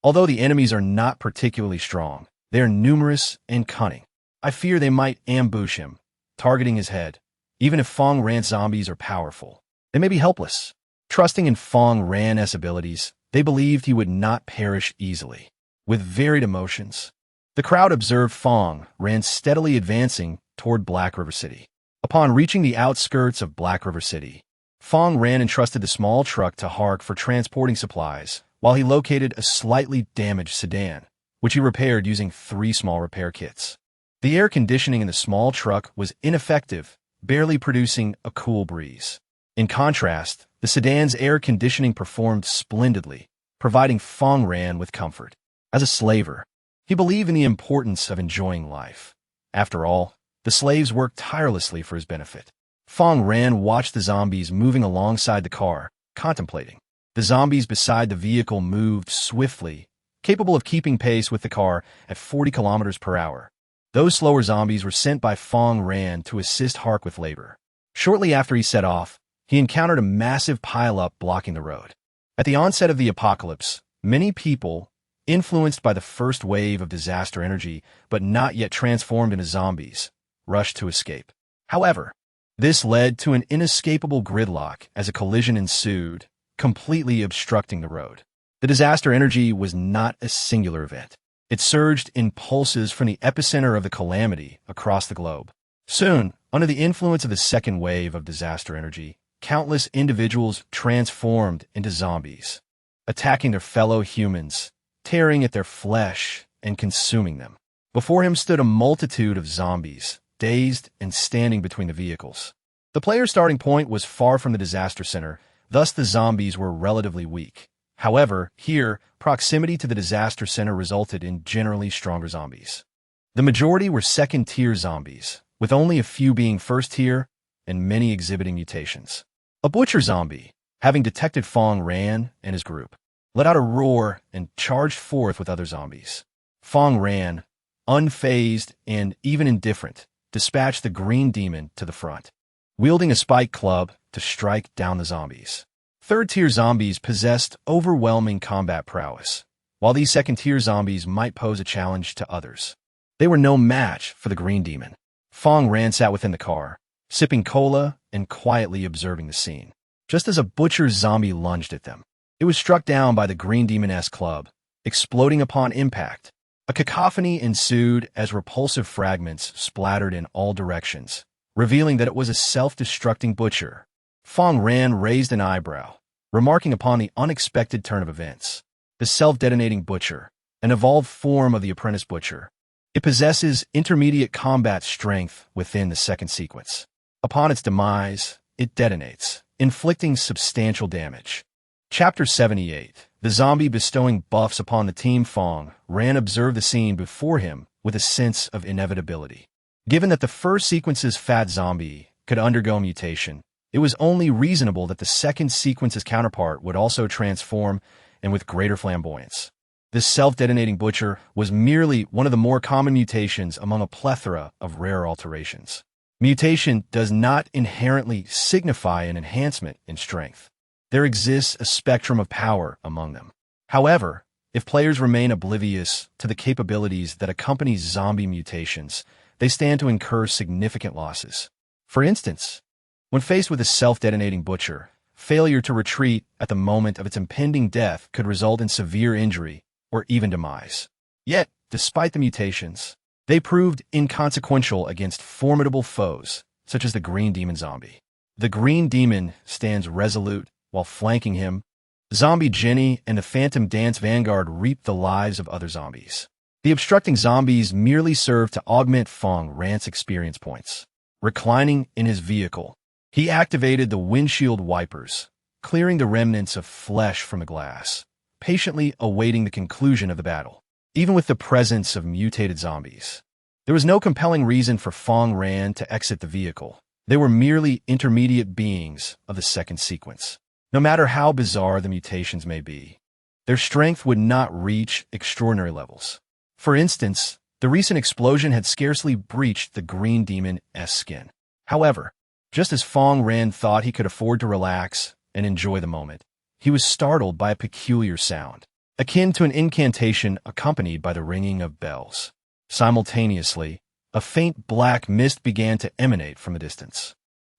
Although the enemies are not particularly strong, they are numerous and cunning. I fear they might ambush him, targeting his head. Even if Fang Ran's zombies are powerful, they may be helpless. Trusting in Fang Ran's abilities, they believed he would not perish easily. With varied emotions, the crowd observed Fang Ran steadily advancing toward Black River City. Upon reaching the outskirts of Black River City, Fang Ran entrusted the small truck to Hark for transporting supplies, while he located a slightly damaged sedan, which he repaired using 3 small repair kits. The air conditioning in the small truck was ineffective, barely producing a cool breeze. In contrast, the sedan's air conditioning performed splendidly, providing Fang Ran with comfort. As a slaver, he believed in the importance of enjoying life. After all, the slaves worked tirelessly for his benefit. Fang Ran watched the zombies moving alongside the car, contemplating. The zombies beside the vehicle moved swiftly, capable of keeping pace with the car at 40 kilometers per hour. Those slower zombies were sent by Fang Ran to assist Hark with labor. Shortly after he set off, he encountered a massive pileup blocking the road. At the onset of the apocalypse, many people, influenced by the first wave of disaster energy but not yet transformed into zombies, rushed to escape. However, this led to an inescapable gridlock as a collision ensued, completely obstructing the road. The disaster energy was not a singular event. It surged in pulses from the epicenter of the calamity across the globe. Soon, under the influence of the second wave of disaster energy, countless individuals transformed into zombies, attacking their fellow humans, tearing at their flesh, and consuming them. Before him stood a multitude of zombies, dazed and standing between the vehicles. The player's starting point was far from the disaster center, thus the zombies were relatively weak. However, here, proximity to the disaster center resulted in generally stronger zombies. The majority were second-tier zombies, with only a few being first-tier and many exhibiting mutations. A butcher zombie, having detected Fang Ran and his group, let out a roar and charged forth with other zombies. Fang Ran, unfazed and even indifferent, dispatched the green demon to the front, wielding a spike club to strike down the zombies. Third-tier zombies possessed overwhelming combat prowess, while these second-tier zombies might pose a challenge to others. They were no match for the green demon. Fang Ran sat within the car, sipping cola and quietly observing the scene. Just as a butcher's zombie lunged at them, it was struck down by the green demon-esque club, exploding upon impact. A cacophony ensued as repulsive fragments splattered in all directions, revealing that it was a self-destructing butcher. Fang Ran raised an eyebrow, remarking upon the unexpected turn of events. The self-detonating butcher, an evolved form of the apprentice butcher. It possesses intermediate combat strength within the second sequence. Upon its demise, it detonates, inflicting substantial damage. Chapter 78. The zombie bestowing buffs upon the team. Fang Ran observed the scene before him with a sense of inevitability. Given that the first sequence's fat zombie could undergo mutation, it was only reasonable that the second sequence's counterpart would also transform and with greater flamboyance. This self-detonating butcher was merely one of the more common mutations among a plethora of rare alterations. Mutation does not inherently signify an enhancement in strength. There exists a spectrum of power among them. However, if players remain oblivious to the capabilities that accompany zombie mutations, they stand to incur significant losses. For instance, when faced with a self-detonating butcher, failure to retreat at the moment of its impending death could result in severe injury or even demise. Yet, despite the mutations, they proved inconsequential against formidable foes, such as the Green Demon zombie. The Green Demon stands resolute while flanking him. Zombie Jenny and the Phantom Dance Vanguard reap the lives of other zombies. The obstructing zombies merely serve to augment Fang Ran's experience points. Reclining in his vehicle, he activated the windshield wipers, clearing the remnants of flesh from the glass, patiently awaiting the conclusion of the battle. Even with the presence of mutated zombies, there was no compelling reason for Fang Ran to exit the vehicle. They were merely intermediate beings of the second sequence. No matter how bizarre the mutations may be, their strength would not reach extraordinary levels. For instance, the recent explosion had scarcely breached the Green Demon-esque skin. However, just as Fang Ran thought he could afford to relax and enjoy the moment, he was startled by a peculiar sound, akin to an incantation accompanied by the ringing of bells. Simultaneously, a faint black mist began to emanate from a distance.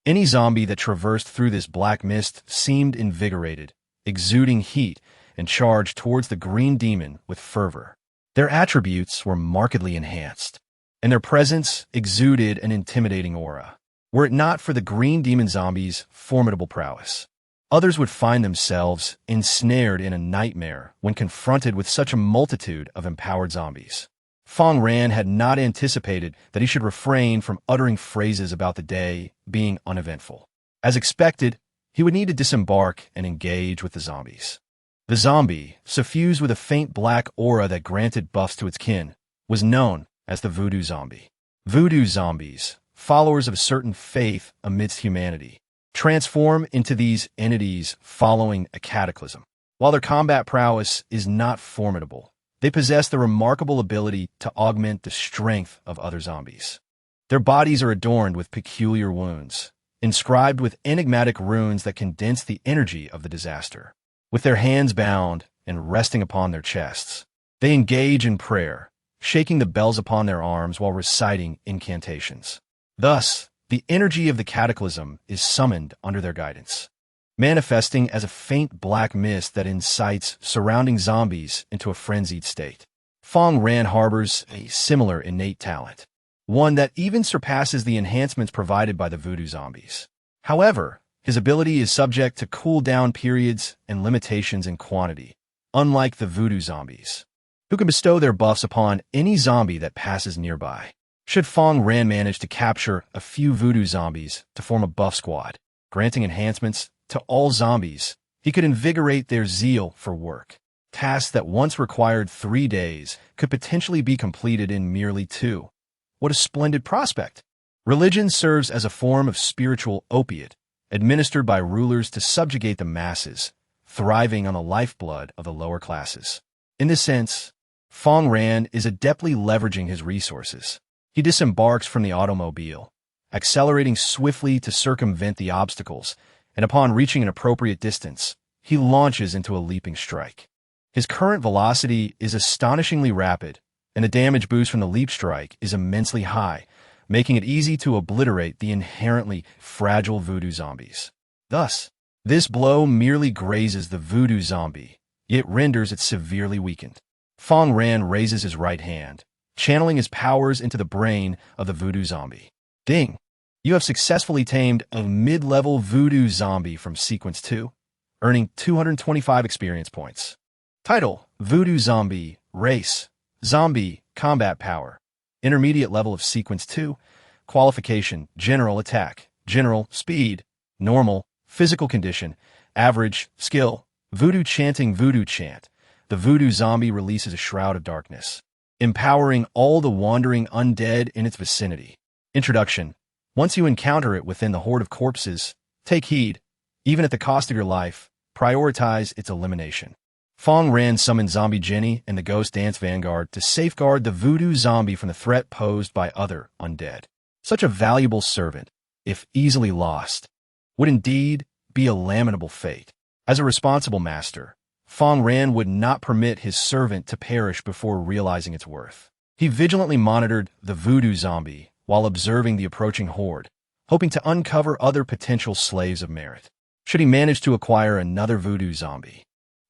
Any zombie that traversed through this black mist seemed invigorated, exuding heat, and charged towards the Green Demon with fervor. Their attributes were markedly enhanced, and their presence exuded an intimidating aura. Were it not for the Green Demon zombie's formidable prowess, others would find themselves ensnared in a nightmare when confronted with such a multitude of empowered zombies. Fang Ran had not anticipated that he should refrain from uttering phrases about the day being uneventful. As expected, he would need to disembark and engage with the zombies. The zombie, suffused with a faint black aura that granted buffs to its kin, was known as the Voodoo Zombie. Voodoo zombies, followers of a certain faith amidst humanity, transform into these entities following a cataclysm. While their combat prowess is not formidable, they possess the remarkable ability to augment the strength of other zombies. Their bodies are adorned with peculiar wounds, inscribed with enigmatic runes that condense the energy of the disaster. With their hands bound and resting upon their chests, they engage in prayer, shaking the bells upon their arms while reciting incantations. Thus, the energy of the cataclysm is summoned under their guidance, manifesting as a faint black mist that incites surrounding zombies into a frenzied state. Fang Ran harbors a similar innate talent. one that even surpasses the enhancements provided by the voodoo zombies. However, his ability is subject to cooldown periods and limitations in quantity, unlike the voodoo zombies, who can bestow their buffs upon any zombie that passes nearby. Should Fang Ran manage to capture a few voodoo zombies to form a buff squad, granting enhancements to all zombies, he could invigorate their zeal for work. Tasks that once required 3 days could potentially be completed in merely 2. What a splendid prospect! Religion serves as a form of spiritual opiate, administered by rulers to subjugate the masses, thriving on the lifeblood of the lower classes. In this sense, Fang Ran is adeptly leveraging his resources. He disembarks from the automobile, accelerating swiftly to circumvent the obstacles, and upon reaching an appropriate distance, he launches into a leaping strike. His current velocity is astonishingly rapid, and the damage boost from the leap strike is immensely high, making it easy to obliterate the inherently fragile voodoo zombies. Thus, this blow merely grazes the voodoo zombie, yet renders it severely weakened. Fang Ran raises his right hand, channeling his powers into the brain of the voodoo zombie. Ding! You have successfully tamed a mid-level voodoo zombie from Sequence 2, earning 225 experience points. Title: Voodoo Zombie. Race: Zombie. Combat Power: Intermediate level of Sequence 2. Qualification: General Attack, General Speed, Normal, Physical Condition, Average, Skill. Voodoo Chanting. Voodoo Chant. The voodoo zombie releases a shroud of darkness, empowering all the wandering undead in its vicinity. Introduction: Once you encounter it within the horde of corpses, take heed. Even at the cost of your life, prioritize its elimination. Fang Ran summoned Zombie Jenny and the Ghost Dance Vanguard to safeguard the voodoo zombie from the threat posed by other undead. Such a valuable servant, if easily lost, would indeed be a lamentable fate. As a responsible master, Fang Ran would not permit his servant to perish before realizing its worth. He vigilantly monitored the voodoo zombie while observing the approaching horde, hoping to uncover other potential slaves of merit. Should he manage to acquire another voodoo zombie,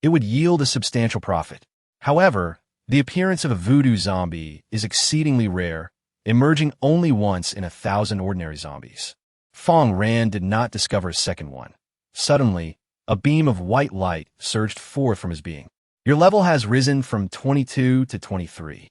it would yield a substantial profit. However, the appearance of a voodoo zombie is exceedingly rare, emerging only once in 1,000 ordinary zombies. Fang Ran did not discover a second one. Suddenly, a beam of white light surged forth from his being. Your level has risen from 22 to 23,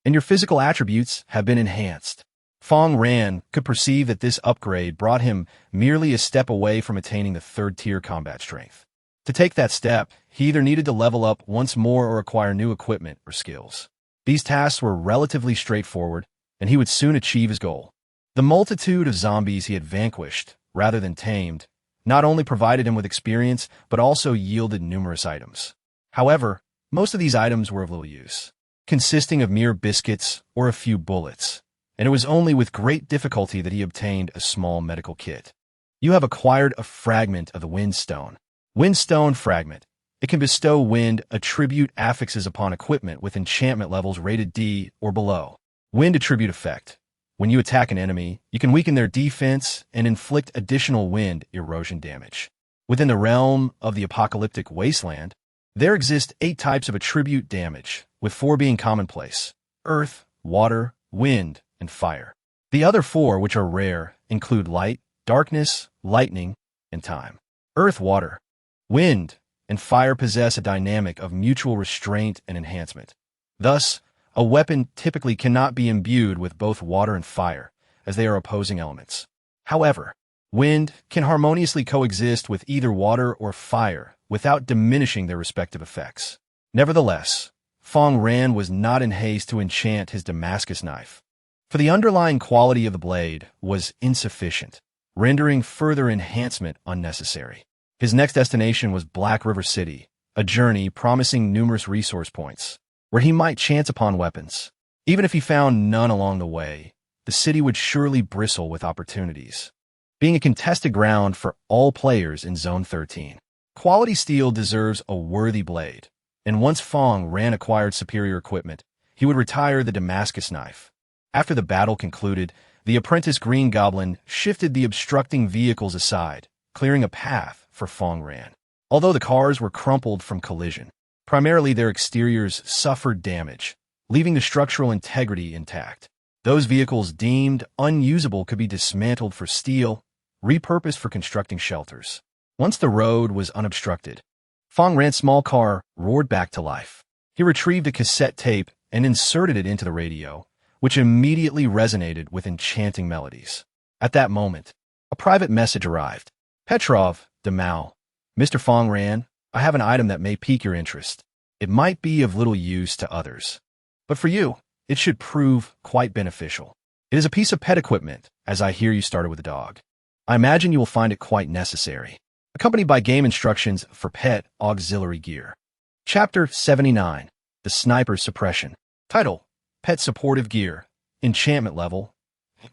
and your physical attributes have been enhanced. Fang Ran could perceive that this upgrade brought him merely a step away from attaining the 3rd-tier combat strength. To take that step, he either needed to level up once more or acquire new equipment or skills. These tasks were relatively straightforward, and he would soon achieve his goal. The multitude of zombies he had vanquished, rather than tamed, not only provided him with experience, but also yielded numerous items. However, most of these items were of little use, consisting of mere biscuits or a few bullets, and it was only with great difficulty that he obtained a small medical kit. You have acquired a fragment of the Windstone. Windstone Fragment. It can bestow wind attribute affixes upon equipment with enchantment levels rated D or below. Wind attribute effect. When you attack an enemy, you can weaken their defense and inflict additional wind erosion damage. Within the realm of the Apocalyptic wasteland, there exist 8 types of attribute damage, with 4 being commonplace: earth, water, wind, and fire. The other 4, which are rare, include light, darkness, lightning, and time. Earth, water, wind, and fire possess a dynamic of mutual restraint and enhancement. Thus, a weapon typically cannot be imbued with both water and fire, as they are opposing elements. However, wind can harmoniously coexist with either water or fire without diminishing their respective effects. Nevertheless, Fang Ran was not in haste to enchant his Damascus knife, for the underlying quality of the blade was insufficient, rendering further enhancement unnecessary. His next destination was Black River City, a journey promising numerous resource points, where he might chance upon weapons. Even if he found none along the way, the city would surely bristle with opportunities, being a contested ground for all players in Zone 13. Quality steel deserves a worthy blade, and once Fang Ran acquired superior equipment, he would retire the Damascus knife. After the battle concluded, the apprentice Green Goblin shifted the obstructing vehicles aside, clearing a path for Fang Ran. Although the cars were crumpled from collision, primarily their exteriors suffered damage, leaving the structural integrity intact. Those vehicles deemed unusable could be dismantled for steel, repurposed for constructing shelters. Once the road was unobstructed, Fang Ran's small car roared back to life. He retrieved a cassette tape and inserted it into the radio, which immediately resonated with enchanting melodies. At that moment, a private message arrived. Petrov, Demau, Mr. Fang Ran, I have an item that may pique your interest. It might be of little use to others, but for you, it should prove quite beneficial. It is a piece of pet equipment, as I hear you started with a dog. I imagine you will find it quite necessary. Accompanied by game instructions for pet auxiliary gear. Chapter 79, The Sniper's Suppression. Title, Pet Supportive Gear. Enchantment Level,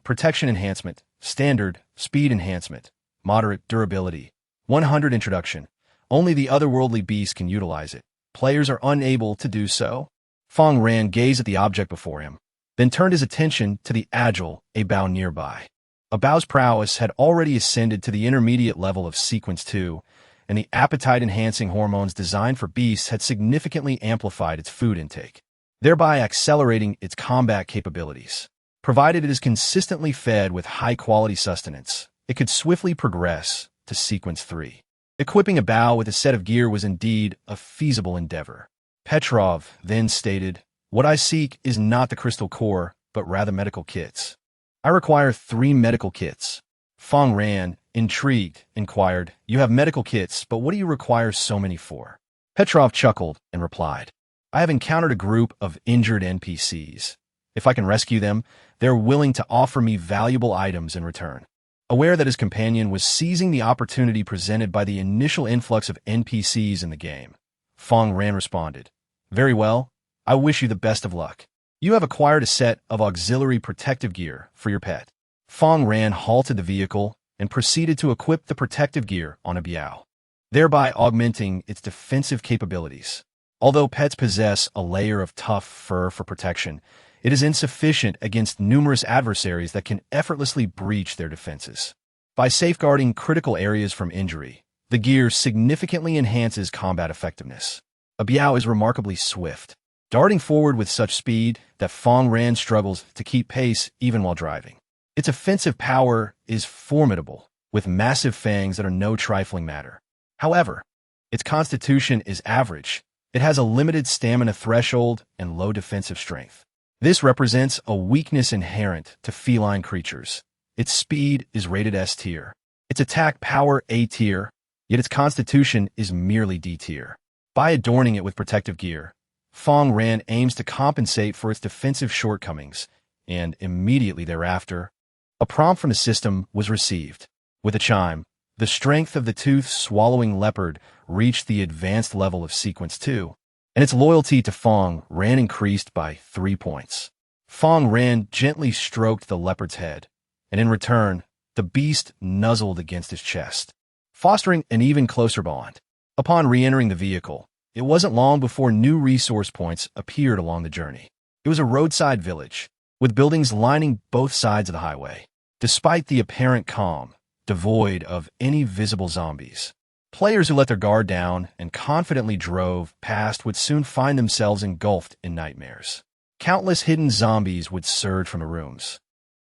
Protection Enhancement, Standard, Speed Enhancement, Moderate Durability. 100 Introduction. Only the otherworldly beast can utilize it. Players are unable to do so. Fang Ran gazed at the object before him, then turned his attention to the agile Abao nearby. Abao's prowess had already ascended to the intermediate level of Sequence 2, and the appetite-enhancing hormones designed for beasts had significantly amplified its food intake, thereby accelerating its combat capabilities. Provided it is consistently fed with high-quality sustenance, it could swiftly progress to Sequence 3. Equipping Abao with a set of gear was indeed a feasible endeavor. Petrov then stated, "What I seek is not the crystal core, but rather medical kits. I require 3 medical kits." Fang Ran, intrigued, inquired, "You have medical kits, but what do you require so many for?" Petrov chuckled and replied, "I have encountered a group of injured NPCs. If I can rescue them, they're willing to offer me valuable items in return." Aware that his companion was seizing the opportunity presented by the initial influx of NPCs in the game, Fang Ran responded, "Very well, I wish you the best of luck. You have acquired a set of auxiliary protective gear for your pet." Fang Ran halted the vehicle and proceeded to equip the protective gear on Abao, thereby augmenting its defensive capabilities. Although pets possess a layer of tough fur for protection, it is insufficient against numerous adversaries that can effortlessly breach their defenses. By safeguarding critical areas from injury, the gear significantly enhances combat effectiveness. Abao is remarkably swift, darting forward with such speed that Fang Ran struggles to keep pace even while driving. Its offensive power is formidable, with massive fangs that are no trifling matter. However, its constitution is average. It has a limited stamina threshold and low defensive strength. This represents a weakness inherent to feline creatures. Its speed is rated S tier. Its attack power A tier, yet its constitution is merely D tier. By adorning it with protective gear, Fang Ran aims to compensate for its defensive shortcomings, and immediately thereafter, a prompt from the system was received. With a chime, the strength of the tooth-swallowing leopard reached the advanced level of Sequence 2, and its loyalty to Fang Ran increased by 3 points. Fang Ran gently stroked the leopard's head, and in return, the beast nuzzled against his chest, fostering an even closer bond. Upon re-entering the vehicle, it wasn't long before new resource points appeared along the journey. It was a roadside village, with buildings lining both sides of the highway. Despite the apparent calm, devoid of any visible zombies, players who let their guard down and confidently drove past would soon find themselves engulfed in nightmares. Countless hidden zombies would surge from the rooms,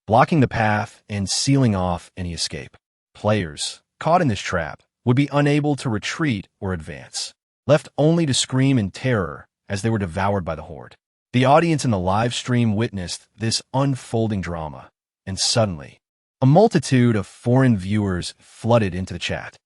blocking the path and sealing off any escape. Players, caught in this trap, would be unable to retreat or advance, left only to scream in terror as they were devoured by the horde. The audience in the live stream witnessed this unfolding drama, and suddenly, a multitude of foreign viewers flooded into the chat.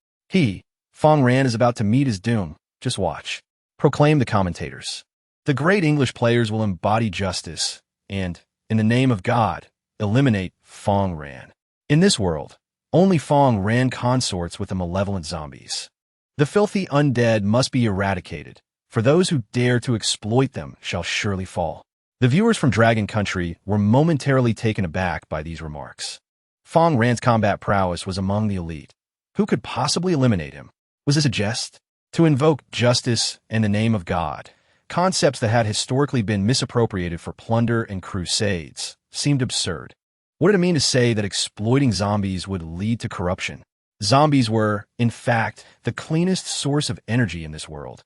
Fang Ran is about to meet his doom. Just watch, proclaimed the commentators. The great English players will embody justice and, in the name of God, eliminate Fang Ran. In this world, only Fang Ran consorts with the malevolent zombies. The filthy undead must be eradicated, for those who dare to exploit them shall surely fall. The viewers from Dragon Country were momentarily taken aback by these remarks. Fang Ran's combat prowess was among the elite. Who could possibly eliminate him? Was this a jest? To invoke justice and the name of God, concepts that had historically been misappropriated for plunder and crusades, seemed absurd. What did it mean to say that exploiting zombies would lead to corruption? Zombies were, in fact, the cleanest source of energy in this world.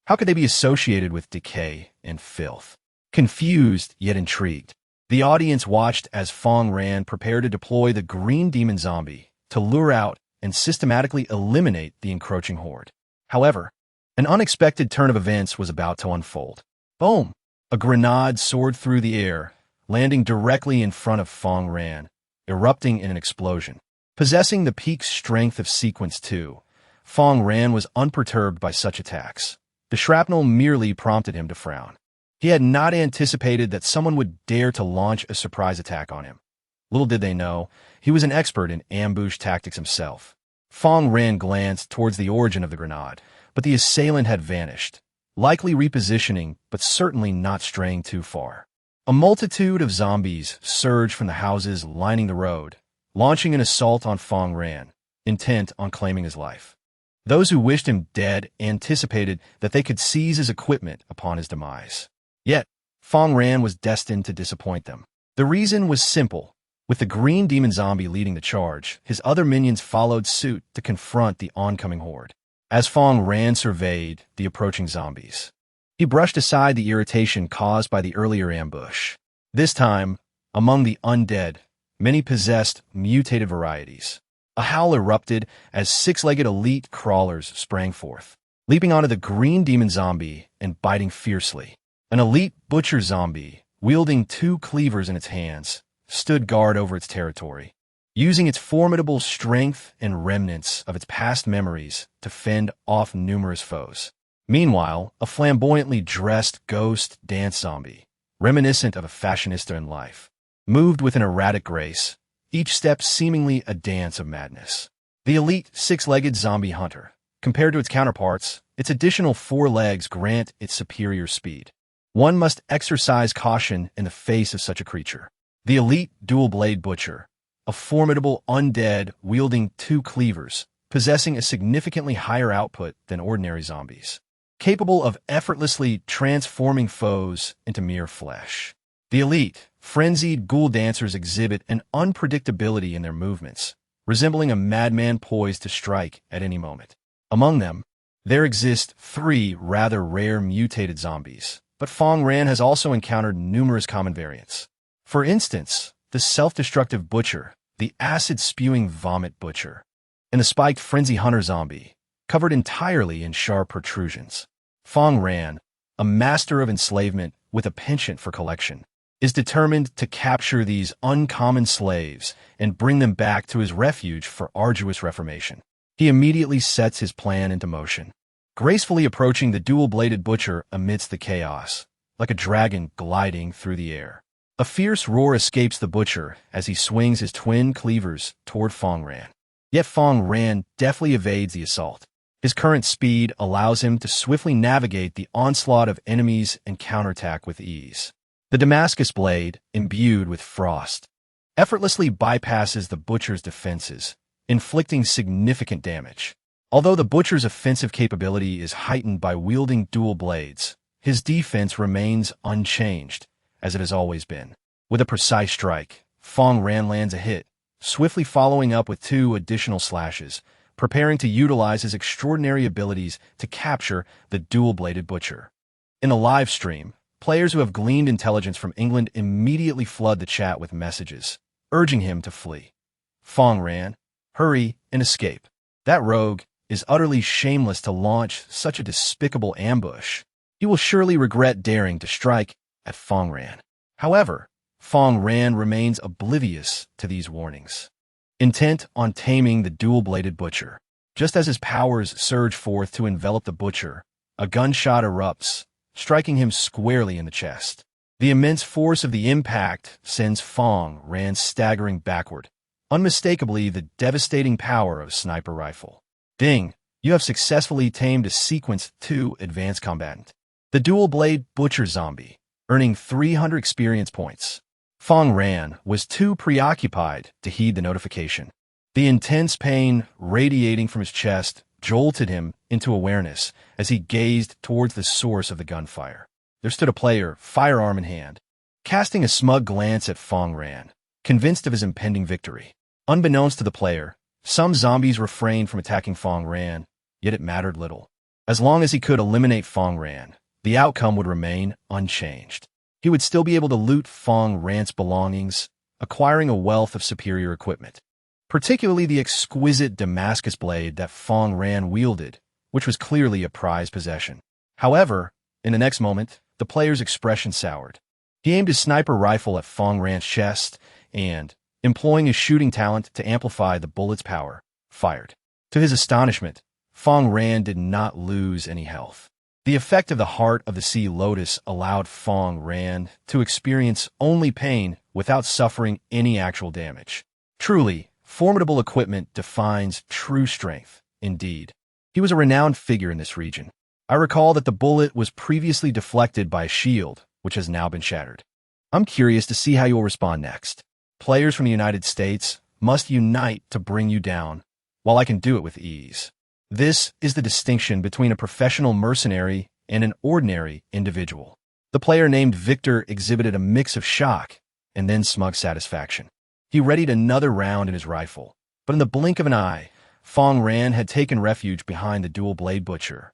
How could they be associated with decay and filth? Confused, yet intrigued, The audience watched as Fang Ran prepared to deploy the green demon zombie to lure out and systematically eliminate the encroaching horde. However, an unexpected turn of events was about to unfold. Boom! A grenade soared through the air, landing directly in front of Fang Ran, erupting in an explosion. Possessing the peak strength of Sequence 2, Fang Ran was unperturbed by such attacks. The shrapnel merely prompted him to frown. He had not anticipated that someone would dare to launch a surprise attack on him. Little did they know, he was an expert in ambush tactics himself. Fang Ran glanced towards the origin of the grenade, but the assailant had vanished, likely repositioning, but certainly not straying too far. A multitude of zombies surged from the houses lining the road, launching an assault on Fang Ran, intent on claiming his life. Those who wished him dead anticipated that they could seize his equipment upon his demise. Yet, Fang Ran was destined to disappoint them. The reason was simple. With the green demon zombie leading the charge, his other minions followed suit to confront the oncoming horde. As Fang Ran surveyed the approaching zombies, he brushed aside the irritation caused by the earlier ambush. This time, among the undead, many possessed mutated varieties. A howl erupted as six-legged elite crawlers sprang forth, leaping onto the green demon zombie and biting fiercely. An elite butcher zombie, wielding two cleavers in its hands, stood guard over its territory, using its formidable strength and remnants of its past memories to fend off numerous foes. Meanwhile, a flamboyantly dressed ghost dance zombie, reminiscent of a fashionista in life, moved with an erratic grace, each step seemingly a dance of madness. The elite six-legged zombie hunter. Compared to its counterparts, its additional four legs grant its superior speed. One must exercise caution in the face of such a creature. The elite dual-blade butcher, a formidable undead wielding two cleavers, possessing a significantly higher output than ordinary zombies, capable of effortlessly transforming foes into mere flesh. The elite, frenzied ghoul dancers exhibit an unpredictability in their movements, resembling a madman poised to strike at any moment. Among them, there exist three rather rare mutated zombies, but Fang Ran has also encountered numerous common variants. For instance, the self-destructive butcher, the acid-spewing vomit butcher, and the spiked frenzy hunter zombie, covered entirely in sharp protrusions. Fang Ran, a master of enslavement with a penchant for collection, is determined to capture these uncommon slaves and bring them back to his refuge for arduous reformation. He immediately sets his plan into motion, gracefully approaching the dual-bladed butcher amidst the chaos, like a dragon gliding through the air. A fierce roar escapes the butcher as he swings his twin cleavers toward Fang Ran. Yet Fang Ran deftly evades the assault. His current speed allows him to swiftly navigate the onslaught of enemies and counterattack with ease. The Damascus blade, imbued with frost, effortlessly bypasses the butcher's defenses, inflicting significant damage. Although the butcher's offensive capability is heightened by wielding dual blades, his defense remains unchanged, as it has always been. With a precise strike, Fang Ran lands a hit, swiftly following up with two additional slashes, preparing to utilize his extraordinary abilities to capture the dual-bladed butcher. In the live stream, players who have gleaned intelligence from England immediately flood the chat with messages, urging him to flee. Fang Ran, hurry and escape. That rogue is utterly shameless to launch such a despicable ambush. He will surely regret daring to strike at Fang Ran. However, Fang Ran remains oblivious to these warnings, intent on taming the dual-bladed butcher. Just as his powers surge forth to envelop the butcher, a gunshot erupts, striking him squarely in the chest. The immense force of the impact sends Fang Ran staggering backward, unmistakably the devastating power of a sniper rifle. Ding! You have successfully tamed a Sequence 2 advanced combatant, the dual-blade butcher zombie, earning 300 experience points. Fang Ran was too preoccupied to heed the notification. The intense pain radiating from his chest jolted him into awareness as he gazed towards the source of the gunfire. There stood a player, firearm in hand, casting a smug glance at Fang Ran, convinced of his impending victory. Unbeknownst to the player, some zombies refrained from attacking Fang Ran, yet it mattered little. As long as he could eliminate Fang Ran, the outcome would remain unchanged. he would still be able to loot Fang Ran's belongings, acquiring a wealth of superior equipment, particularly the exquisite Damascus blade that Fang Ran wielded, which was clearly a prized possession. However, in the next moment, the player's expression soured. He aimed his sniper rifle at Fang Ran's chest and, employing his shooting talent to amplify the bullet's power, fired. To his astonishment, Fang Ran did not lose any health. The effect of the Heart of the Sea Lotus allowed Fang Ran to experience only pain without suffering any actual damage. Truly, formidable equipment defines true strength, indeed. He was a renowned figure in this region. I recall that the bullet was previously deflected by a shield, which has now been shattered. I'm curious to see how you'll respond next. Players from the United States must unite to bring you down, while I can do it with ease. This is the distinction between a professional mercenary and an ordinary individual. The player named Victor exhibited a mix of shock and then smug satisfaction. He readied another round in his rifle, but in the blink of an eye, Fang Ran had taken refuge behind the dual-blade butcher.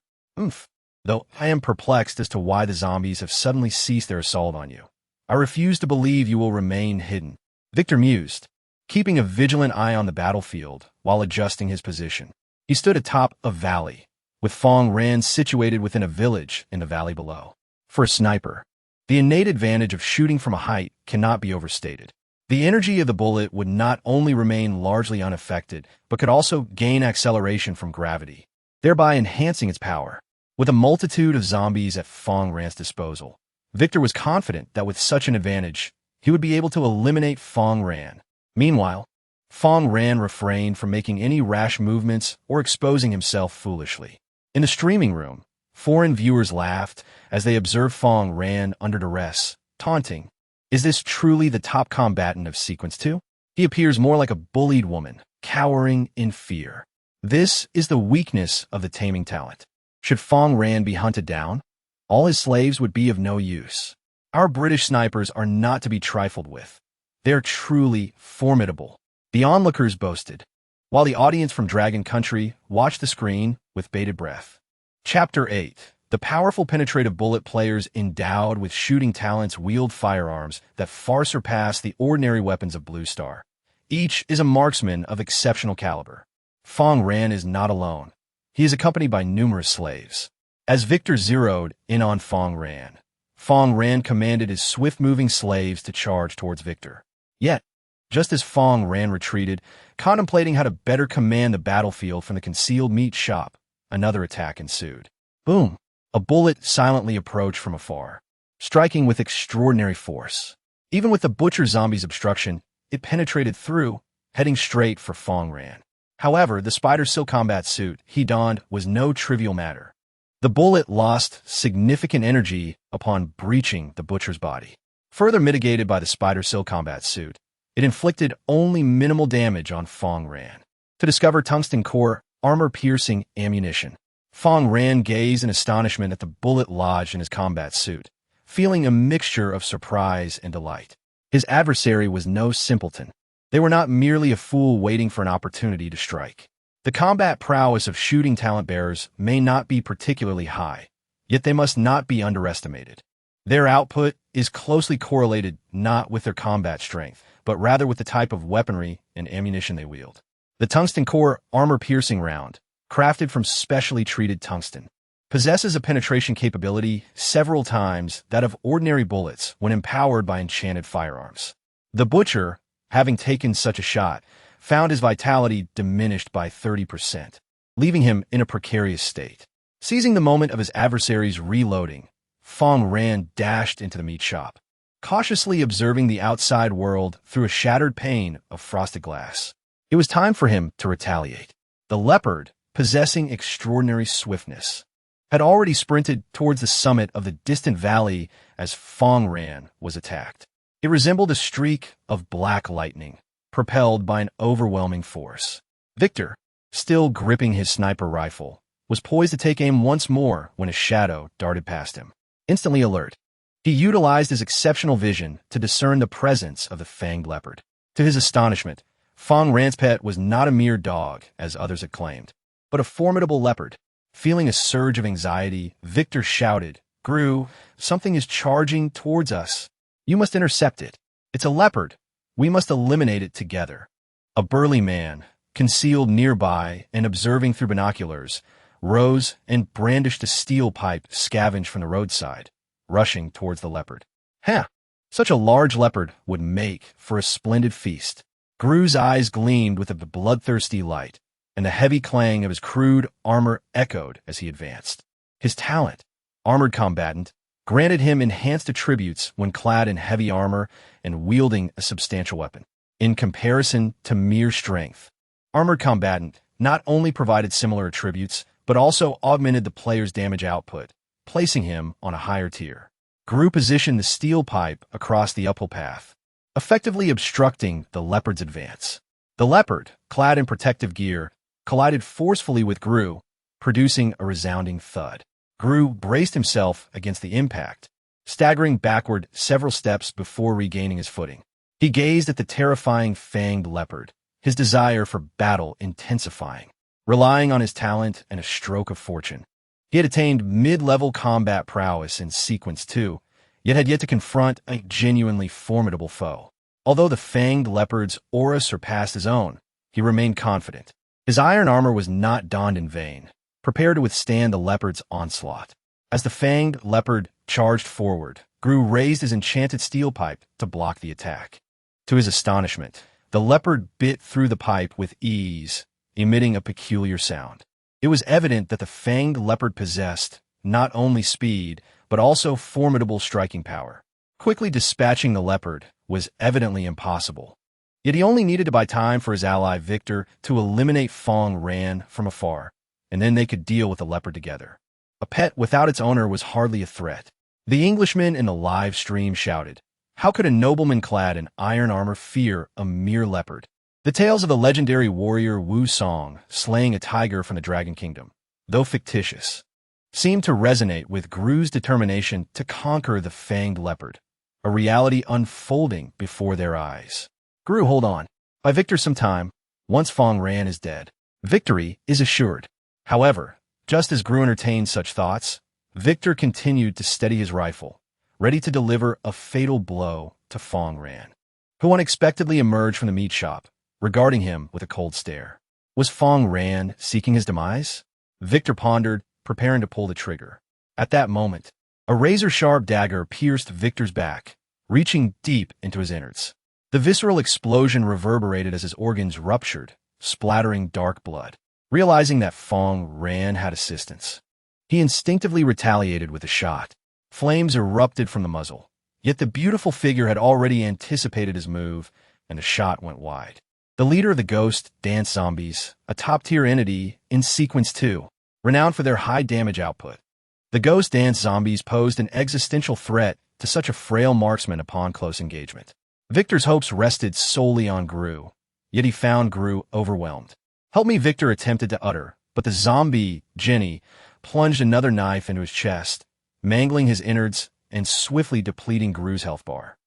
Though I am perplexed as to why the zombies have suddenly ceased their assault on you. I refuse to believe you will remain hidden. Victor mused, keeping a vigilant eye on the battlefield while adjusting his position. He stood atop a valley, with Fang Ran situated within a village in the valley below. For a sniper, the innate advantage of shooting from a height cannot be overstated. The energy of the bullet would not only remain largely unaffected, but could also gain acceleration from gravity, thereby enhancing its power. With a multitude of zombies at Fang Ran's disposal, Victor was confident that with such an advantage, he would be able to eliminate Fang Ran. Meanwhile, Fang Ran refrained from making any rash movements or exposing himself foolishly. In the streaming room, foreign viewers laughed as they observed Fang Ran under duress, taunting, "Is this truly the top combatant of Sequence 2? He appears more like a bullied woman, cowering in fear." This is the weakness of the taming talent. Should Fang Ran be hunted down, all his slaves would be of no use. Our British snipers are not to be trifled with. They are truly formidable, the onlookers boasted, while the audience from Dragon Country watched the screen with bated breath. Chapter 8. The powerful penetrative bullet players endowed with shooting talents wield firearms that far surpass the ordinary weapons of Blue Star. Each is a marksman of exceptional caliber. Fang Ran is not alone. He is accompanied by numerous slaves. As Victor zeroed in on Fang Ran commanded his swift-moving slaves to charge towards Victor. Yet, just as Fang Ran retreated, contemplating how to better command the battlefield from the concealed meat shop, another attack ensued. Boom! A bullet silently approached from afar, striking with extraordinary force. Even with the butcher zombie's obstruction, it penetrated through, heading straight for Fang Ran. However, the spider silk combat suit he donned was no trivial matter. The bullet lost significant energy upon breaching the butcher's body. Further mitigated by the spider silk combat suit, it inflicted only minimal damage on Fang Ran. To discover tungsten core, armor-piercing ammunition, Fang Ran gazed in astonishment at the bullet lodged in his combat suit, feeling a mixture of surprise and delight. His adversary was no simpleton. They were not merely a fool waiting for an opportunity to strike. The combat prowess of shooting talent bearers may not be particularly high, yet they must not be underestimated. Their output is closely correlated not with their combat strength, but rather with the type of weaponry and ammunition they wield. The tungsten core armor-piercing round, crafted from specially treated tungsten, possesses a penetration capability several times that of ordinary bullets when empowered by enchanted firearms. The butcher, having taken such a shot, found his vitality diminished by 30%, leaving him in a precarious state. Seizing the moment of his adversary's reloading, Fang Ran dashed into the meat shop, cautiously observing the outside world through a shattered pane of frosted glass. It was time for him to retaliate. The leopard, possessing extraordinary swiftness, had already sprinted towards the summit of the distant valley as Fang Ran was attacked. It resembled a streak of black lightning, propelled by an overwhelming force. Victor, still gripping his sniper rifle, was poised to take aim once more when a shadow darted past him. Instantly alert, he utilized his exceptional vision to discern the presence of the fanged leopard. To his astonishment, Fang Ran's pet was not a mere dog, as others had claimed, but a formidable leopard. Feeling a surge of anxiety, Victor shouted, Gru, something is charging towards us. You must intercept it. It's a leopard. We must eliminate it together. A burly man, concealed nearby and observing through binoculars, rose and brandished a steel pipe scavenged from the roadside, rushing towards the leopard. Ha! Such a large leopard would make for a splendid feast. Gru's eyes gleamed with a bloodthirsty light, and the heavy clang of his crude armor echoed as he advanced. His talent, armored combatant, granted him enhanced attributes when clad in heavy armor and wielding a substantial weapon. In comparison to mere strength, armored combatant not only provided similar attributes, but also augmented the player's damage output, placing him on a higher tier. Gru positioned the steel pipe across the uphill path, effectively obstructing the leopard's advance. The leopard, clad in protective gear, collided forcefully with Gru, producing a resounding thud. Gru braced himself against the impact, staggering backward several steps before regaining his footing. He gazed at the terrifying fanged leopard, his desire for battle intensifying. Relying on his talent and a stroke of fortune, he had attained mid-level combat prowess in Sequence 2, yet had yet to confront a genuinely formidable foe. Although the fanged leopard's aura surpassed his own, he remained confident. His iron armor was not donned in vain, prepared to withstand the leopard's onslaught. As the fanged leopard charged forward, Gru raised his enchanted steel pipe to block the attack. To his astonishment, the leopard bit through the pipe with ease, emitting a peculiar sound. It was evident that the fanged leopard possessed not only speed, but also formidable striking power. Quickly dispatching the leopard was evidently impossible. Yet he only needed to buy time for his ally Victor to eliminate Fang Ran from afar, and then they could deal with the leopard together. A pet without its owner was hardly a threat. The Englishman in the live stream shouted, "How could a nobleman clad in iron armor fear a mere leopard?" The tales of the legendary warrior Wu Song slaying a tiger from the Dragon Kingdom, though fictitious, seemed to resonate with Gru's determination to conquer the fanged leopard, a reality unfolding before their eyes. Gru, hold on. Buy Victor some time. Once Fang Ran is dead, victory is assured. However, just as Gru entertained such thoughts, Victor continued to steady his rifle, ready to deliver a fatal blow to Fang Ran, who unexpectedly emerged from the meat shop, regarding him with a cold stare. Was Fang Ran seeking his demise? Victor pondered, preparing to pull the trigger. At that moment, a razor-sharp dagger pierced Victor's back, reaching deep into his innards. The visceral explosion reverberated as his organs ruptured, splattering dark blood. Realizing that Fang Ran had assistance, he instinctively retaliated with a shot. Flames erupted from the muzzle, yet the beautiful figure had already anticipated his move, and the shot went wide. The leader of the Ghost Dance Zombies, a top-tier entity in Sequence 2, renowned for their high damage output. The Ghost Dance Zombies posed an existential threat to such a frail marksman upon close engagement. Victor's hopes rested solely on Gru, yet he found Gru overwhelmed. "Help me," Victor attempted to utter, but the zombie, Jenny, plunged another knife into his chest, mangling his innards and swiftly depleting Gru's health bar.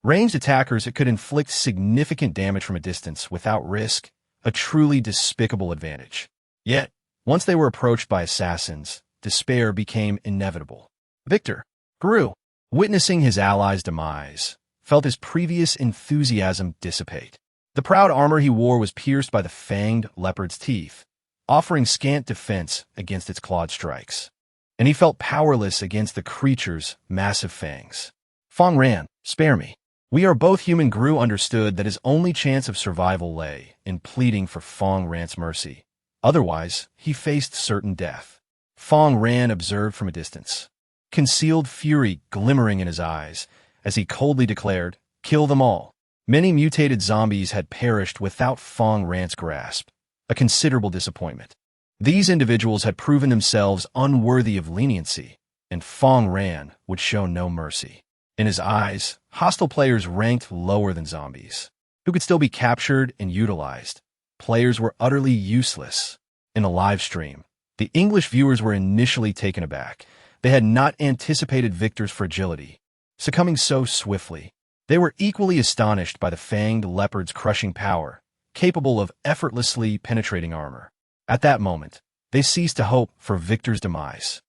Ranged attackers could inflict significant damage from a distance without risk, a truly despicable advantage. Yet, once they were approached by assassins, despair became inevitable. Victor, Gru, witnessing his ally's demise, felt his previous enthusiasm dissipate. The proud armor he wore was pierced by the fanged leopard's teeth, offering scant defense against its clawed strikes, and he felt powerless against the creature's massive fangs. "Fang Ran, spare me." We are both human. Gru understood that his only chance of survival lay in pleading for Fang Ran's mercy. Otherwise, he faced certain death. Fang Ran observed from a distance, concealed fury glimmering in his eyes, as he coldly declared, "Kill them all." Many mutated zombies had perished without Fang Ran's grasp, a considerable disappointment. These individuals had proven themselves unworthy of leniency, and Fang Ran would show no mercy. In his eyes, hostile players ranked lower than zombies, who could still be captured and utilized. Players were utterly useless. In the live stream, the English viewers were initially taken aback. They had not anticipated Victor's fragility, succumbing so swiftly. They were equally astonished by the fanged leopard's crushing power, capable of effortlessly penetrating armor. At that moment, they ceased to hope for Victor's demise.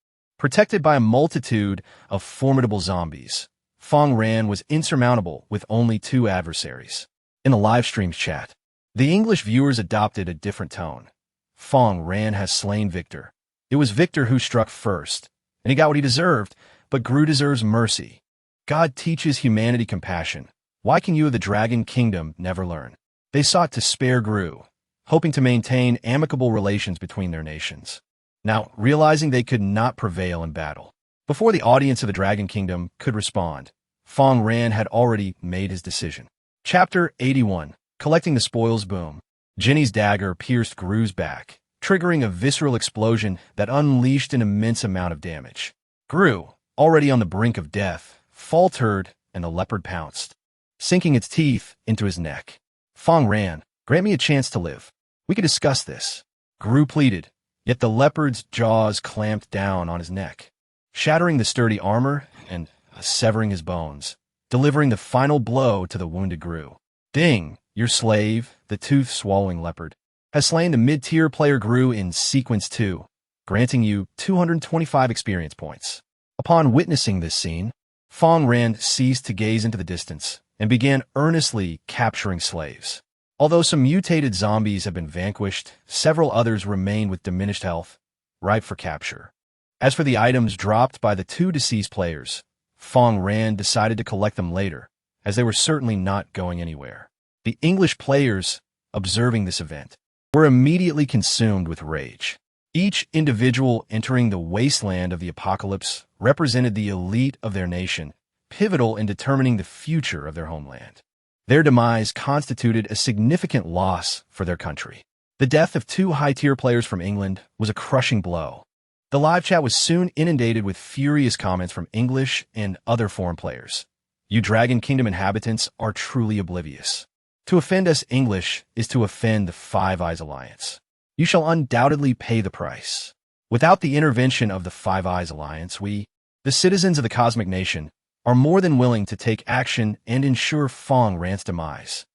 Protected by a multitude of formidable zombies, Fang Ran was insurmountable with only 2 adversaries. In the livestream's chat, the English viewers adopted a different tone. Fang Ran has slain Victor. It was Victor who struck first, and he got what he deserved, but Gru deserves mercy. God teaches humanity compassion. Why can you of the Dragon Kingdom never learn? They sought to spare Gru, hoping to maintain amicable relations between their nations. Now, realizing they could not prevail in battle, before the audience of the Dragon Kingdom could respond, Fang Ran had already made his decision. Chapter 81. Collecting the Spoils. Boom. Jinny's dagger pierced Gru's back, triggering a visceral explosion that unleashed an immense amount of damage. Gru, already on the brink of death, faltered, and the leopard pounced, sinking its teeth into his neck. Fang Ran, grant me a chance to live. We could discuss this. Gru pleaded, yet the leopard's jaws clamped down on his neck, shattering the sturdy armor and severing his bones, delivering the final blow to the wounded Gru. Ding, your slave, the tooth-swallowing leopard, has slain the mid-tier player Gru in Sequence 2, granting you 225 experience points. Upon witnessing this scene, Fang Ran ceased to gaze into the distance and began earnestly capturing slaves. Although some mutated zombies have been vanquished, several others remain with diminished health, ripe for capture. As for the items dropped by the 2 deceased players, Fang Ran decided to collect them later, as they were certainly not going anywhere. The English players, observing this event, were immediately consumed with rage. Each individual entering the wasteland of the apocalypse represented the elite of their nation, pivotal in determining the future of their homeland. Their demise constituted a significant loss for their country. The death of 2 high-tier players from England was a crushing blow. The live chat was soon inundated with furious comments from English and other foreign players. You Dragon Kingdom inhabitants are truly oblivious. To offend us English is to offend the Five Eyes Alliance. You shall undoubtedly pay the price. Without the intervention of the Five Eyes Alliance, we, the citizens of the Cosmic Nation, are more than willing to take action and ensure Fang Ran's demise.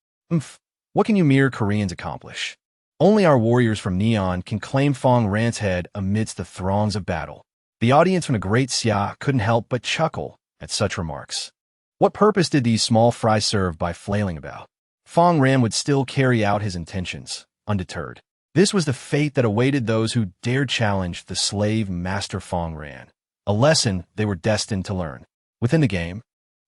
What can you mere Koreans accomplish? Only our warriors from Neon can claim Fang Ran's head amidst the throngs of battle. The audience from the Great Xia couldn't help but chuckle at such remarks. What purpose did these small fries serve by flailing about? Fang Ran would still carry out his intentions, undeterred. This was the fate that awaited those who dared challenge the slave master Fang Ran, a lesson they were destined to learn. Within the game,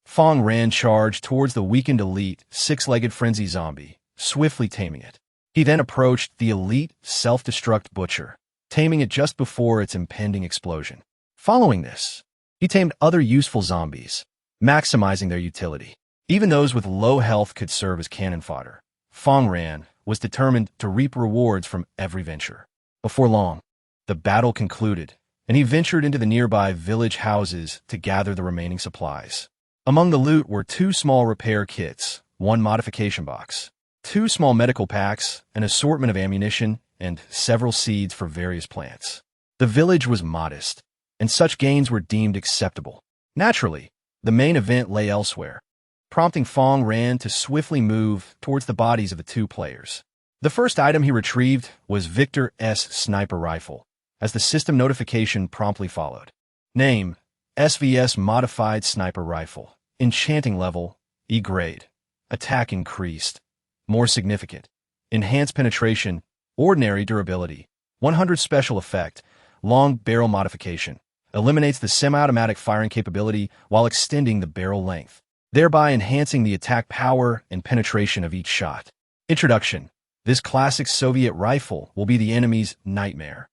Fang Ran charged towards the weakened elite 6-legged frenzy zombie, swiftly taming it. He then approached the elite self-destruct butcher, taming it just before its impending explosion. Following this, he tamed other useful zombies, maximizing their utility. Even those with low health could serve as cannon fodder. Fang Ran was determined to reap rewards from every venture. Before long, the battle concluded, and he ventured into the nearby village houses to gather the remaining supplies. Among the loot were 2 small repair kits, 1 modification box, 2 small medical packs, an assortment of ammunition, and several seeds for various plants. The village was modest, and such gains were deemed acceptable. Naturally, the main event lay elsewhere, prompting Fang Ran to swiftly move towards the bodies of the 2 players. The first item he retrieved was Victor S. Sniper Rifle, as the system notification promptly followed. Name, SVS Modified Sniper Rifle. Enchanting level, E grade. Attack increased. More significant. Enhanced penetration, ordinary durability. 100 special effect, long barrel modification. Eliminates the semi-automatic firing capability while extending the barrel length, thereby enhancing the attack power and penetration of each shot. Introduction. This classic Soviet rifle will be the enemy's nightmare.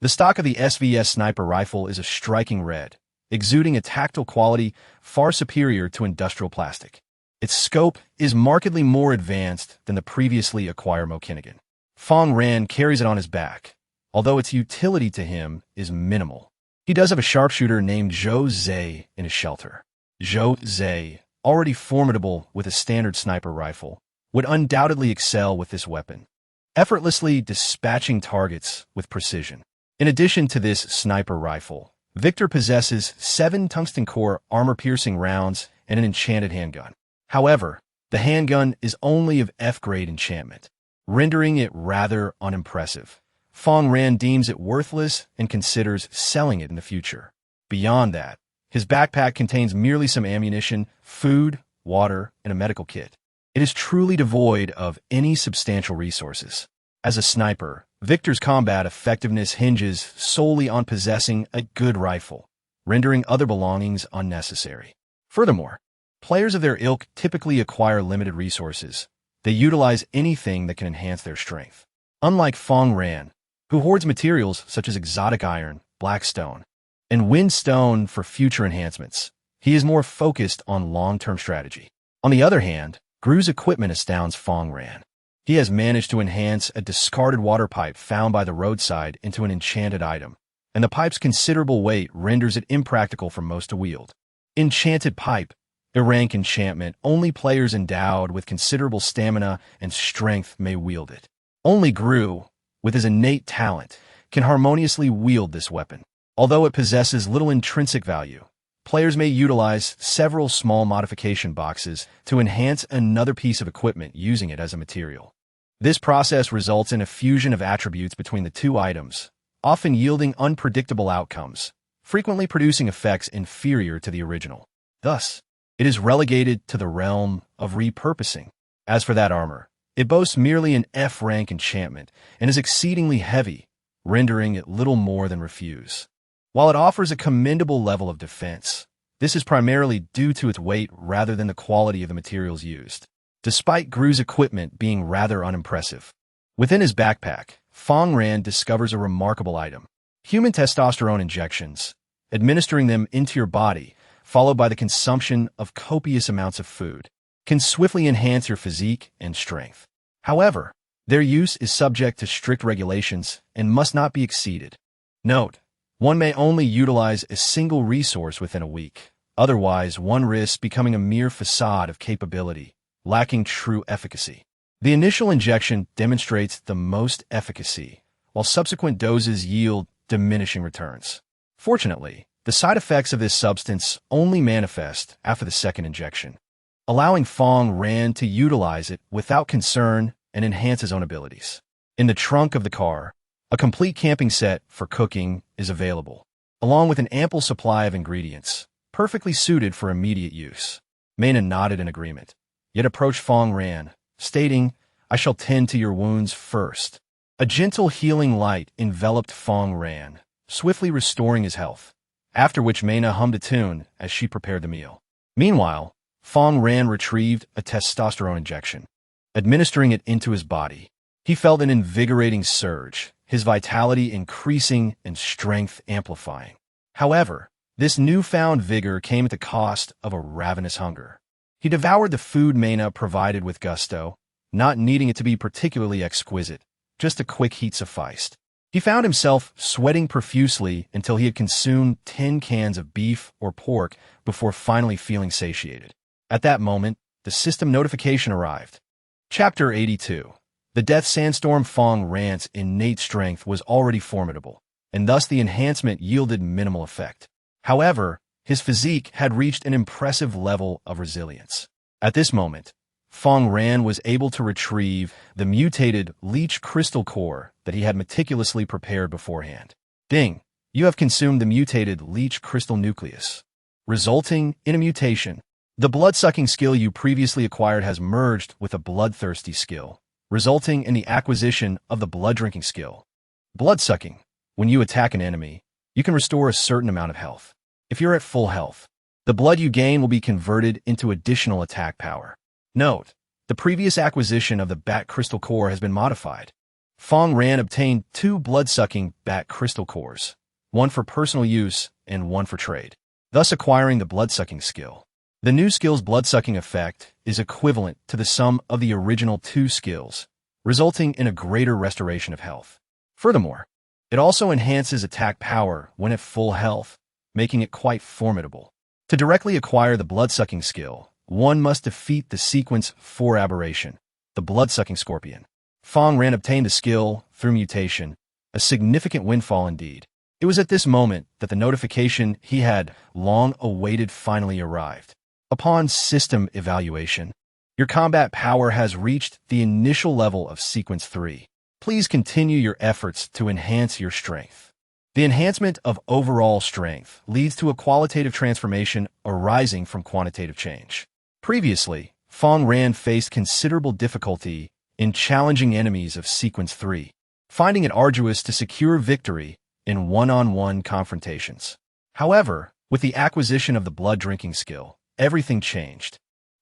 The stock of the SVS Sniper Rifle is a striking red, exuding a tactile quality far superior to industrial plastic. Its scope is markedly more advanced than the previously acquired Mokinigan. Fang Ran carries it on his back, although its utility to him is minimal. He does have a sharpshooter named Zhou Zhe in his shelter. Zhou Zhe, already formidable with a standard sniper rifle, would undoubtedly excel with this weapon, effortlessly dispatching targets with precision. In addition to this sniper rifle, Victor possesses 7 tungsten core armor-piercing rounds and an enchanted handgun. However, the handgun is only of F-grade enchantment, rendering it rather unimpressive. Fang Ran deems it worthless and considers selling it in the future. Beyond that, his backpack contains merely some ammunition, food, water, and a medical kit. It is truly devoid of any substantial resources. As a sniper, Victor's combat effectiveness hinges solely on possessing a good rifle, rendering other belongings unnecessary. Furthermore, players of their ilk typically acquire limited resources. They utilize anything that can enhance their strength. Unlike Fang Ran, who hoards materials such as exotic iron, black stone, and wind stone for future enhancements, he is more focused on long-term strategy. On the other hand, Gru's equipment astounds Fang Ran. He has managed to enhance a discarded water pipe found by the roadside into an enchanted item, and the pipe's considerable weight renders it impractical for most to wield. Enchanted pipe, a rank enchantment, only players endowed with considerable stamina and strength may wield it. Only Gru, with his innate talent, can harmoniously wield this weapon. Although it possesses little intrinsic value, players may utilize several small modification boxes to enhance another piece of equipment using it as a material. This process results in a fusion of attributes between the two items, often yielding unpredictable outcomes, frequently producing effects inferior to the original. Thus, it is relegated to the realm of repurposing. As for that armor, it boasts merely an F-rank enchantment and is exceedingly heavy, rendering it little more than refuse. While it offers a commendable level of defense, this is primarily due to its weight rather than the quality of the materials used, despite Gru's equipment being rather unimpressive. Within his backpack, Fang Ran discovers a remarkable item: human testosterone injections. Administering them into your body, followed by the consumption of copious amounts of food, can swiftly enhance your physique and strength. However, their use is subject to strict regulations and must not be exceeded. Note: one may only utilize a single resource within a week. Otherwise, one risks becoming a mere facade of capability, lacking true efficacy. The initial injection demonstrates the most efficacy, while subsequent doses yield diminishing returns. Fortunately, the side effects of this substance only manifest after the second injection, allowing Fang Ran to utilize it without concern and enhance his own abilities. In the trunk of the car, a complete camping set for cooking is available, along with an ample supply of ingredients, perfectly suited for immediate use. Mena nodded in agreement, yet approached Fang Ran, stating, "I shall tend to your wounds first." A gentle healing light enveloped Fang Ran, swiftly restoring his health, after which Mena hummed a tune as she prepared the meal. Meanwhile, Fang Ran retrieved a testosterone injection. Administering it into his body, he felt an invigorating surge, his vitality increasing and strength amplifying. However, this newfound vigor came at the cost of a ravenous hunger. He devoured the food Mena provided with gusto, not needing it to be particularly exquisite. Just a quick heat sufficed. He found himself sweating profusely until he had consumed 10 cans of beef or pork before finally feeling satiated. At that moment, the system notification arrived. Chapter 82. The Death Sandstorm. Fang Ran's innate strength was already formidable, and thus the enhancement yielded minimal effect. However, his physique had reached an impressive level of resilience. At this moment, Fang Ran was able to retrieve the mutated leech crystal core that he had meticulously prepared beforehand. Ding! You have consumed the mutated leech crystal nucleus, resulting in a mutation. The blood-sucking skill you previously acquired has merged with a bloodthirsty skill, resulting in the acquisition of the blood-drinking skill. Blood-sucking. When you attack an enemy, you can restore a certain amount of health. If you're at full health, the blood you gain will be converted into additional attack power. Note: the previous acquisition of the bat crystal core has been modified. Fang Ran obtained 2 blood-sucking bat crystal cores, one for personal use and one for trade, thus acquiring the blood-sucking skill. The new skill's blood-sucking effect is equivalent to the sum of the original 2 skills, resulting in a greater restoration of health. Furthermore, it also enhances attack power when at full health, making it quite formidable. To directly acquire the blood-sucking skill, one must defeat the sequence 4 aberration, the blood-sucking scorpion. Fang Ran obtained the skill through mutation, a significant windfall indeed. It was at this moment that the notification he had long awaited finally arrived. Upon system evaluation, your combat power has reached the initial level of sequence 3. Please continue your efforts to enhance your strength. The enhancement of overall strength leads to a qualitative transformation arising from quantitative change. Previously, Fang Ran faced considerable difficulty in challenging enemies of Sequence 3, finding it arduous to secure victory in one-on-one confrontations. However, with the acquisition of the blood-drinking skill, everything changed.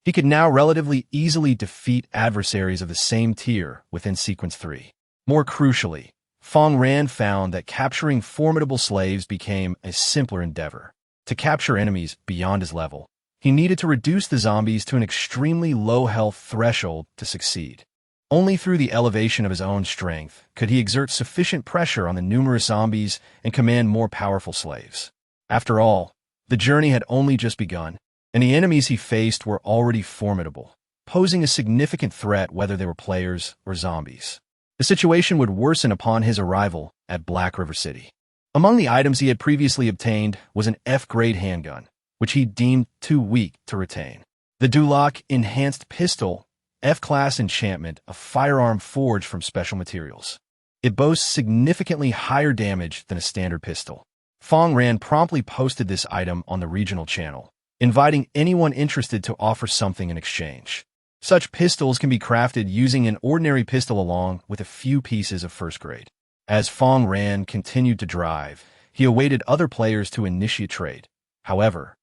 He could now relatively easily defeat adversaries of the same tier within Sequence 3. More crucially, Fang Ran found that capturing formidable slaves became a simpler endeavor. To capture enemies beyond his level, he needed to reduce the zombies to an extremely low health threshold to succeed. Only through the elevation of his own strength could he exert sufficient pressure on the numerous zombies and command more powerful slaves. After all, the journey had only just begun, and the enemies he faced were already formidable, posing a significant threat whether they were players or zombies. The situation would worsen upon his arrival at Black River City. Among the items he had previously obtained was an F-grade handgun, which he deemed too weak to retain. The Duloc Enhanced Pistol, F-class enchantment, a firearm forged from special materials. It boasts significantly higher damage than a standard pistol. Fang Ran promptly posted this item on the regional channel, inviting anyone interested to offer something in exchange. Such pistols can be crafted using an ordinary pistol along with a few pieces of first grade. As Fang Ran continued to drive, he awaited other players to initiate trade. However,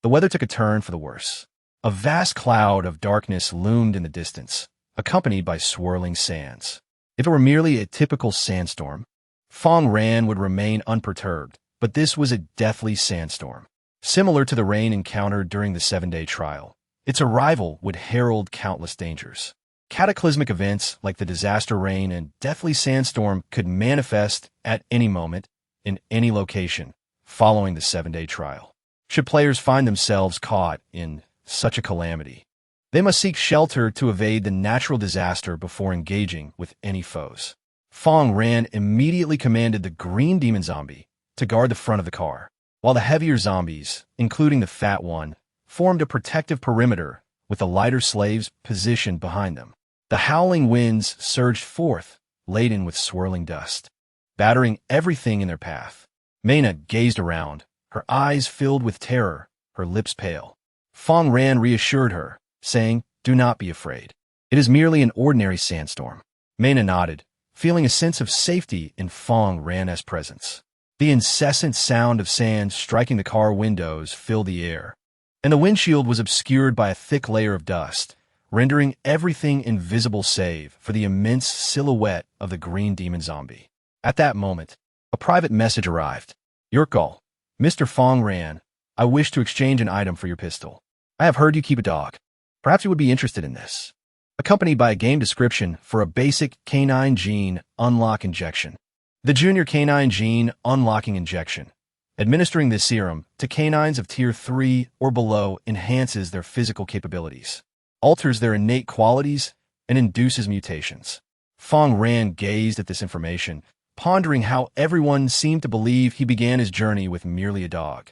the weather took a turn for the worse. A vast cloud of darkness loomed in the distance, accompanied by swirling sands. If it were merely a typical sandstorm, Fang Ran would remain unperturbed, but this was a deathly sandstorm. Similar to the rain encountered during the 7-day trial, its arrival would herald countless dangers. Cataclysmic events like the disaster rain and deathly sandstorm could manifest at any moment, in any location, following the 7-day trial. Should players find themselves caught in such a calamity, they must seek shelter to evade the natural disaster before engaging with any foes. Fang Ran immediately commanded the green demon zombie to guard the front of the car, while the heavier zombies, including the fat one, formed a protective perimeter with the lighter slaves positioned behind them. The howling winds surged forth, laden with swirling dust, battering everything in their path. Mena gazed around, her eyes filled with terror, her lips pale. Fang Ran reassured her, saying, "Do not be afraid. It is merely an ordinary sandstorm." Mena nodded, feeling a sense of safety in Fang Ran's presence. The incessant sound of sand striking the car windows filled the air, and the windshield was obscured by a thick layer of dust, rendering everything invisible save for the immense silhouette of the green demon zombie. At that moment, a private message arrived. "Yurkal, Mr. Fang Ran, I wish to exchange an item for your pistol. I have heard you keep a dog. Perhaps you would be interested in this." Accompanied by a game description for a basic canine gene unlock injection. The Junior Canine Gene Unlocking Injection. Administering this serum to canines of Tier 3 or below enhances their physical capabilities, alters their innate qualities, and induces mutations. Fang Ran gazed at this information, pondering how everyone seemed to believe he began his journey with merely a dog,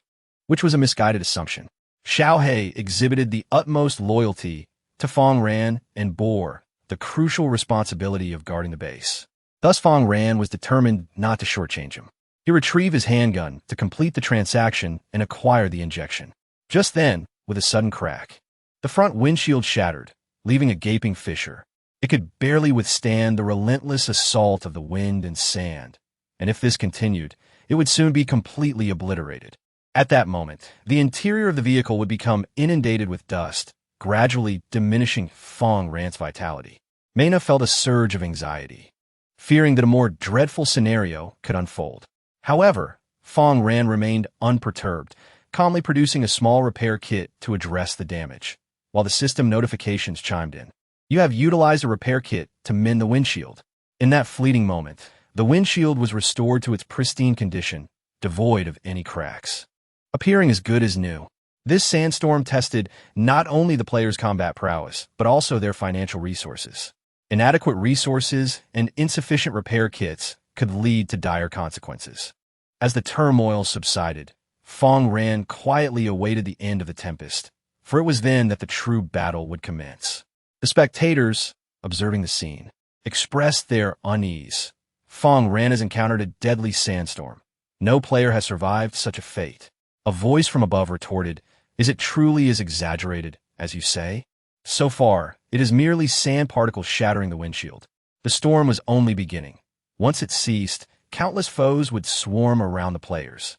which was a misguided assumption. Xiaohei exhibited the utmost loyalty to Fang Ran and bore the crucial responsibility of guarding the base. Thus Fang Ran was determined not to shortchange him. He retrieved his handgun to complete the transaction and acquire the injection. Just then, with a sudden crack, the front windshield shattered, leaving a gaping fissure. It could barely withstand the relentless assault of the wind and sand, and if this continued, it would soon be completely obliterated. At that moment, the interior of the vehicle would become inundated with dust, gradually diminishing Fang Ran's vitality. Mena felt a surge of anxiety, fearing that a more dreadful scenario could unfold. However, Fang Ran remained unperturbed, calmly producing a small repair kit to address the damage, while the system notifications chimed in. "You have utilized a repair kit to mend the windshield." In that fleeting moment, the windshield was restored to its pristine condition, devoid of any cracks, appearing as good as new. This sandstorm tested not only the player's combat prowess, but also their financial resources. Inadequate resources and insufficient repair kits could lead to dire consequences. As the turmoil subsided, Fang Ran quietly awaited the end of the tempest, for it was then that the true battle would commence. The spectators, observing the scene, expressed their unease. Fang Ran has encountered a deadly sandstorm, No player has survived such a fate. A voice from above retorted, "Is it truly as exaggerated as you say? So far, it is merely sand particles shattering the windshield. The storm was only beginning. Once it ceased, countless foes would swarm around the players.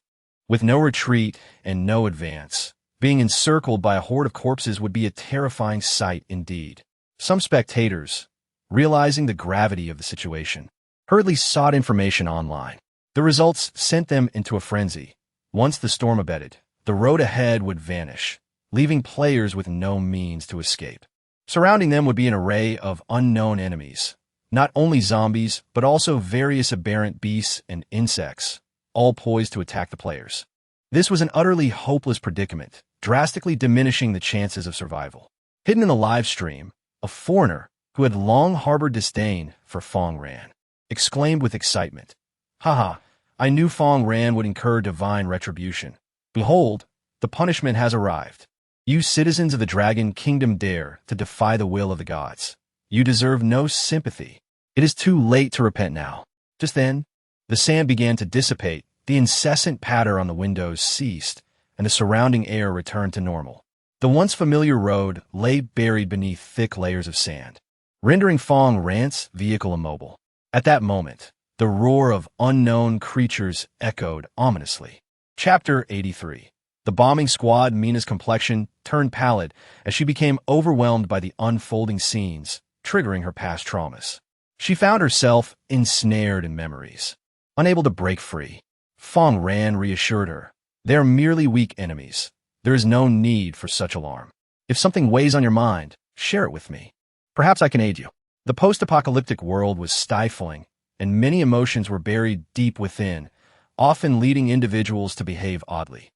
With no retreat and no advance, being encircled by a horde of corpses would be a terrifying sight indeed." Some spectators, realizing the gravity of the situation, hurriedly sought information online. The results sent them into a frenzy. Once the storm abated, the road ahead would vanish, leaving players with no means to escape. Surrounding them would be an array of unknown enemies, not only zombies, but also various aberrant beasts and insects, all poised to attack the players. This was an utterly hopeless predicament, drastically diminishing the chances of survival. Hidden in the live stream, a foreigner who had long harbored disdain for Fang Ran exclaimed with excitement, "Haha, I knew Fang Ran would incur divine retribution. Behold, the punishment has arrived. You citizens of the Dragon Kingdom dare to defy the will of the gods. You deserve no sympathy. It is too late to repent now." Just then, the sand began to dissipate, the incessant patter on the windows ceased, and the surrounding air returned to normal. The once familiar road lay buried beneath thick layers of sand, rendering Fang Ran's vehicle immobile. At that moment, the roar of unknown creatures echoed ominously. Chapter 83. The bombing squad. Mina's complexion turned pallid as she became overwhelmed by the unfolding scenes, triggering her past traumas. She found herself ensnared in memories, unable to break free. Fang Ran reassured her, "They are merely weak enemies. There is no need for such alarm. If something weighs on your mind, share it with me. Perhaps I can aid you." The post-apocalyptic world was stifling, and many emotions were buried deep within, often leading individuals to behave oddly.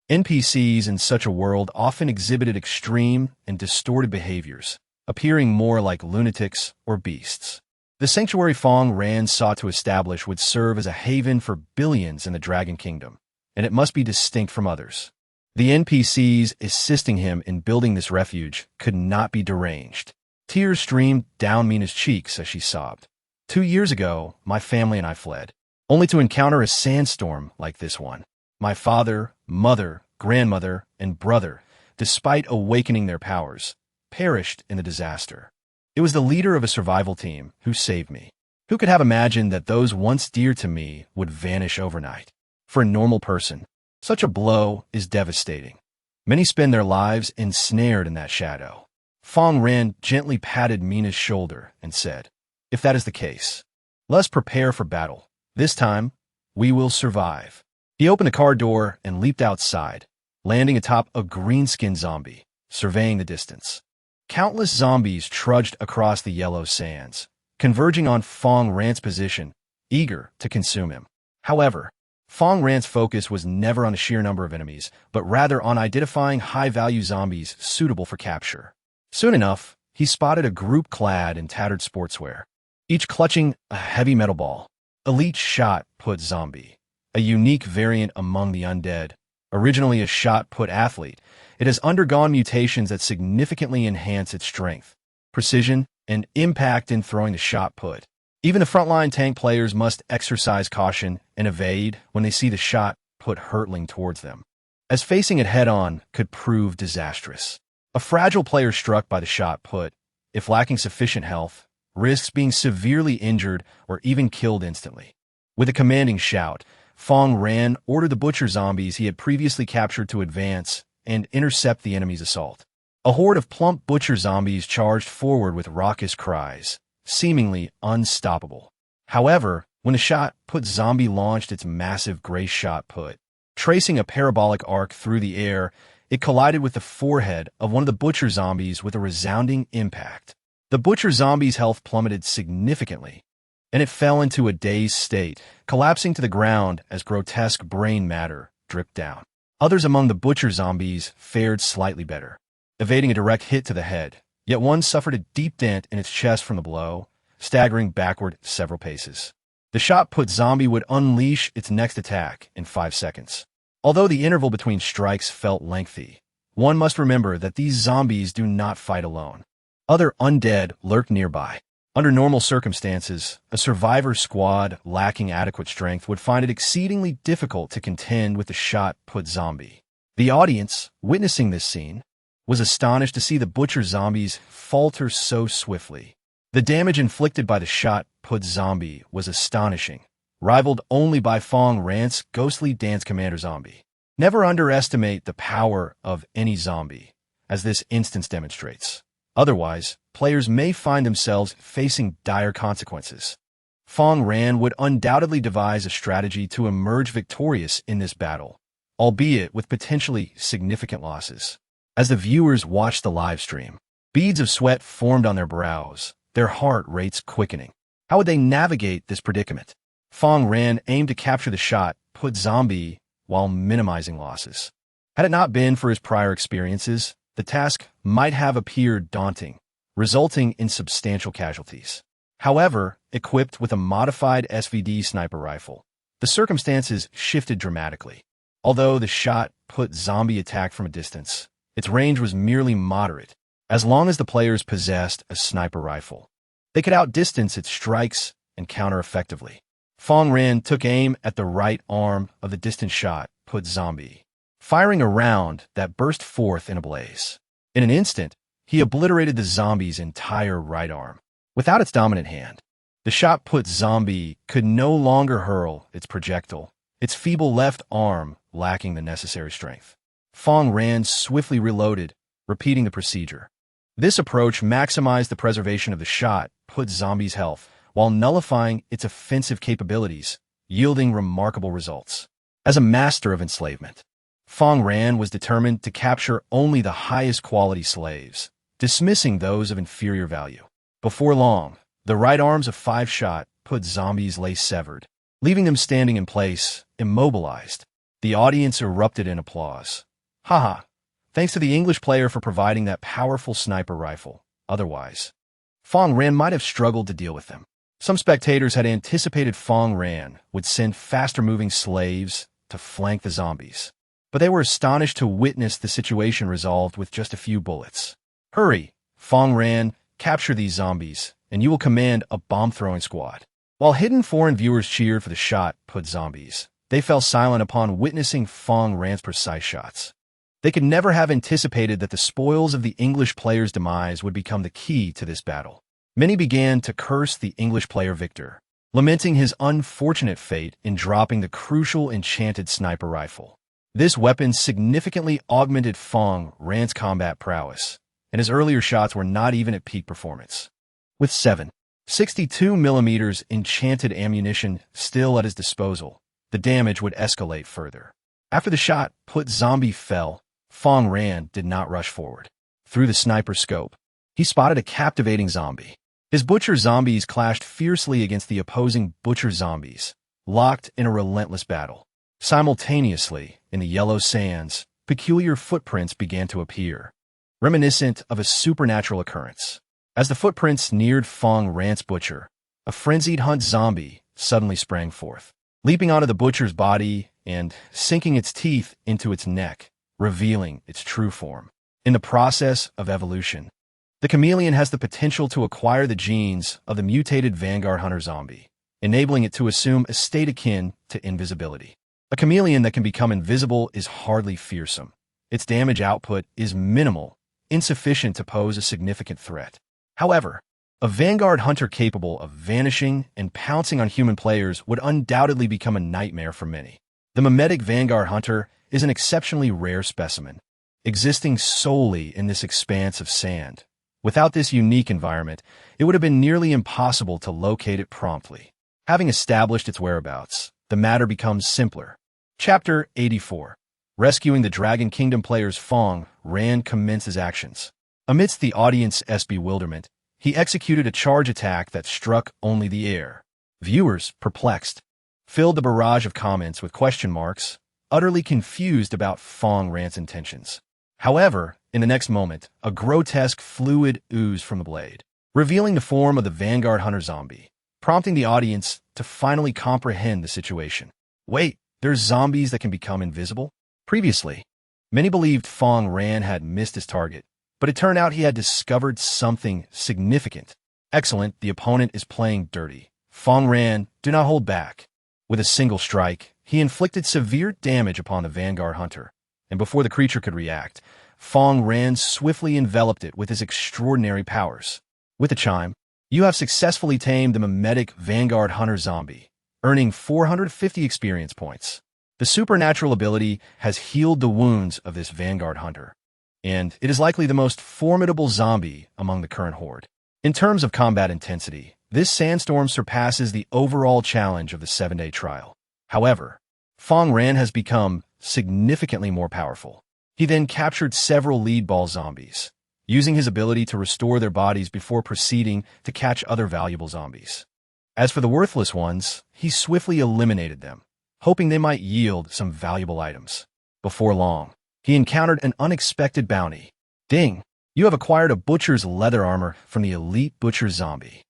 NPCs in such a world often exhibited extreme and distorted behaviors, appearing more like lunatics or beasts. The sanctuary Fang Ran sought to establish would serve as a haven for billions in the Dragon Kingdom, and it must be distinct from others. The NPCs assisting him in building this refuge could not be deranged. Tears streamed down Mina's cheeks as she sobbed. 2 years ago, my family and I fled, only to encounter a sandstorm like this one. My father, mother, grandmother, and brother, despite awakening their powers, perished in the disaster. It was the leader of a survival team who saved me. Who could have imagined that those once dear to me would vanish overnight? For a normal person, such a blow is devastating. Many spend their lives ensnared in that shadow. Fang Ran gently patted Mina's shoulder and said, "If that is the case, let us prepare for battle. This time, we will survive." He opened the car door and leaped outside, landing atop a green-skinned zombie, surveying the distance. Countless zombies trudged across the yellow sands, converging on Fang Ran's position, eager to consume him. However, Fang Ran's focus was never on the sheer number of enemies, but rather on identifying high-value zombies suitable for capture. Soon enough, he spotted a group clad in tattered sportswear, each clutching a heavy metal ball. Elite Shot Put Zombie, a unique variant among the undead. Originally a shot put athlete, it has undergone mutations that significantly enhance its strength, precision, and impact in throwing the shot put. Even the frontline tank players must exercise caution and evade when they see the shot put hurtling towards them, as facing it head-on could prove disastrous. A fragile player struck by the shot put, if lacking sufficient health, risks being severely injured or even killed instantly. With a commanding shout, Fang Ran ordered the butcher zombies he had previously captured to advance and intercept the enemy's assault. A horde of plump butcher zombies charged forward with raucous cries, seemingly unstoppable. However, when the shot put zombie launched its massive gray shot put, tracing a parabolic arc through the air, it collided with the forehead of one of the butcher zombies with a resounding impact. The butcher zombie's health plummeted significantly, and it fell into a dazed state, collapsing to the ground as grotesque brain matter dripped down. Others among the butcher zombies fared slightly better, evading a direct hit to the head, yet one suffered a deep dent in its chest from the blow, staggering backward several paces. The shot put zombie would unleash its next attack in 5 seconds. Although the interval between strikes felt lengthy, one must remember that these zombies do not fight alone. Other undead lurked nearby, Under normal circumstances, a survivor squad lacking adequate strength would find it exceedingly difficult to contend with the shot-put zombie. The audience, witnessing this scene, was astonished to see the butcher zombies falter so swiftly. The damage inflicted by the shot-put zombie was astonishing, rivaled only by Fang Ran's ghostly dance commander zombie. Never underestimate the power of any zombie, as this instance demonstrates. Otherwise, players may find themselves facing dire consequences. Fang Ran would undoubtedly devise a strategy to emerge victorious in this battle, albeit with potentially significant losses. As the viewers watched the live stream, beads of sweat formed on their brows, their heart rates quickening. How would they navigate this predicament? Fang Ran aimed to capture the shot-put zombie while minimizing losses. Had it not been for his prior experiences, the task might have appeared daunting, resulting in substantial casualties. However, equipped with a modified SVD sniper rifle, the circumstances shifted dramatically. Although the shot-put zombie attacked from a distance, its range was merely moderate. As long as the players possessed a sniper rifle, they could outdistance its strikes and counter effectively. Fang Ran took aim at the right arm of the distant shot-put zombie, firing a round that burst forth in a blaze. In an instant, he obliterated the zombie's entire right arm. Without its dominant hand, the shot-put zombie could no longer hurl its projectile, its feeble left arm lacking the necessary strength. Fang Ran swiftly reloaded, repeating the procedure. This approach maximized the preservation of the shot-put zombie's health while nullifying its offensive capabilities, yielding remarkable results. As a master of enslavement, Fang Ran was determined to capture only the highest quality slaves, dismissing those of inferior value. Before long, the right arms of 5 shot-put zombies lay severed, leaving them standing in place, immobilized. The audience erupted in applause. Haha, thanks to the English player for providing that powerful sniper rifle. Otherwise, Fang Ran might have struggled to deal with them. Some spectators had anticipated Fang Ran would send faster-moving slaves to flank the zombies, but they were astonished to witness the situation resolved with just a few bullets. Hurry, Fang Ran, capture these zombies, and you will command a bomb-throwing squad. While hidden foreign viewers cheered for the shot-put zombies, they fell silent upon witnessing Fang Ran's precise shots. They could never have anticipated that the spoils of the English player's demise would become the key to this battle. Many began to curse the English player victor, lamenting his unfortunate fate in dropping the crucial enchanted sniper rifle. This weapon significantly augmented Fang Ran's combat prowess, and his earlier shots were not even at peak performance. With 7.62mm enchanted ammunition still at his disposal, the damage would escalate further. After the shot-put zombie fell, Fang Ran did not rush forward. Through the sniper scope, he spotted a captivating zombie. His butcher zombies clashed fiercely against the opposing butcher zombies, locked in a relentless battle. Simultaneously, in the yellow sands, peculiar footprints began to appear, reminiscent of a supernatural occurrence. As the footprints neared Fang Ran's butcher, a frenzied hunt zombie suddenly sprang forth, leaping onto the butcher's body and sinking its teeth into its neck, revealing its true form. In the process of evolution, the chameleon has the potential to acquire the genes of the mutated vanguard hunter zombie, enabling it to assume a state akin to invisibility. A chameleon that can become invisible is hardly fearsome. Its damage output is minimal, insufficient to pose a significant threat. However, a vanguard hunter capable of vanishing and pouncing on human players would undoubtedly become a nightmare for many. The mimetic vanguard hunter is an exceptionally rare specimen, existing solely in this expanse of sand. Without this unique environment, it would have been nearly impossible to locate it promptly. Having established its whereabouts, the matter becomes simpler. Chapter 84. Rescuing the Dragon Kingdom players. Fang Ran commences actions. Amidst the audience's bewilderment, he executed a charge attack that struck only the air. Viewers, perplexed, filled the barrage of comments with question marks, utterly confused about Fang Ran's intentions. However, in the next moment, a grotesque fluid oozed from the blade, revealing the form of the vanguard hunter zombie, prompting the audience to finally comprehend the situation. Wait, there's zombies that can become invisible? Previously, many believed Fang Ran had missed his target, but it turned out he had discovered something significant. Excellent, the opponent is playing dirty. Fang Ran, do not hold back. With a single strike, he inflicted severe damage upon the Vanguard Hunter, and before the creature could react, Fang Ran swiftly enveloped it with his extraordinary powers. With the chime, you have successfully tamed the mimetic Vanguard Hunter zombie, earning 450 experience points. The supernatural ability has healed the wounds of this Vanguard Hunter, and it is likely the most formidable zombie among the current horde. In terms of combat intensity, this sandstorm surpasses the overall challenge of the 7-day trial. However, Fang Ran has become significantly more powerful. He then captured several lead ball zombies, using his ability to restore their bodies before proceeding to catch other valuable zombies. As for the worthless ones, he swiftly eliminated them, hoping they might yield some valuable items. Before long, he encountered an unexpected bounty. Ding! You have acquired a Butcher's Leather Armor from the Elite Butcher Zombie.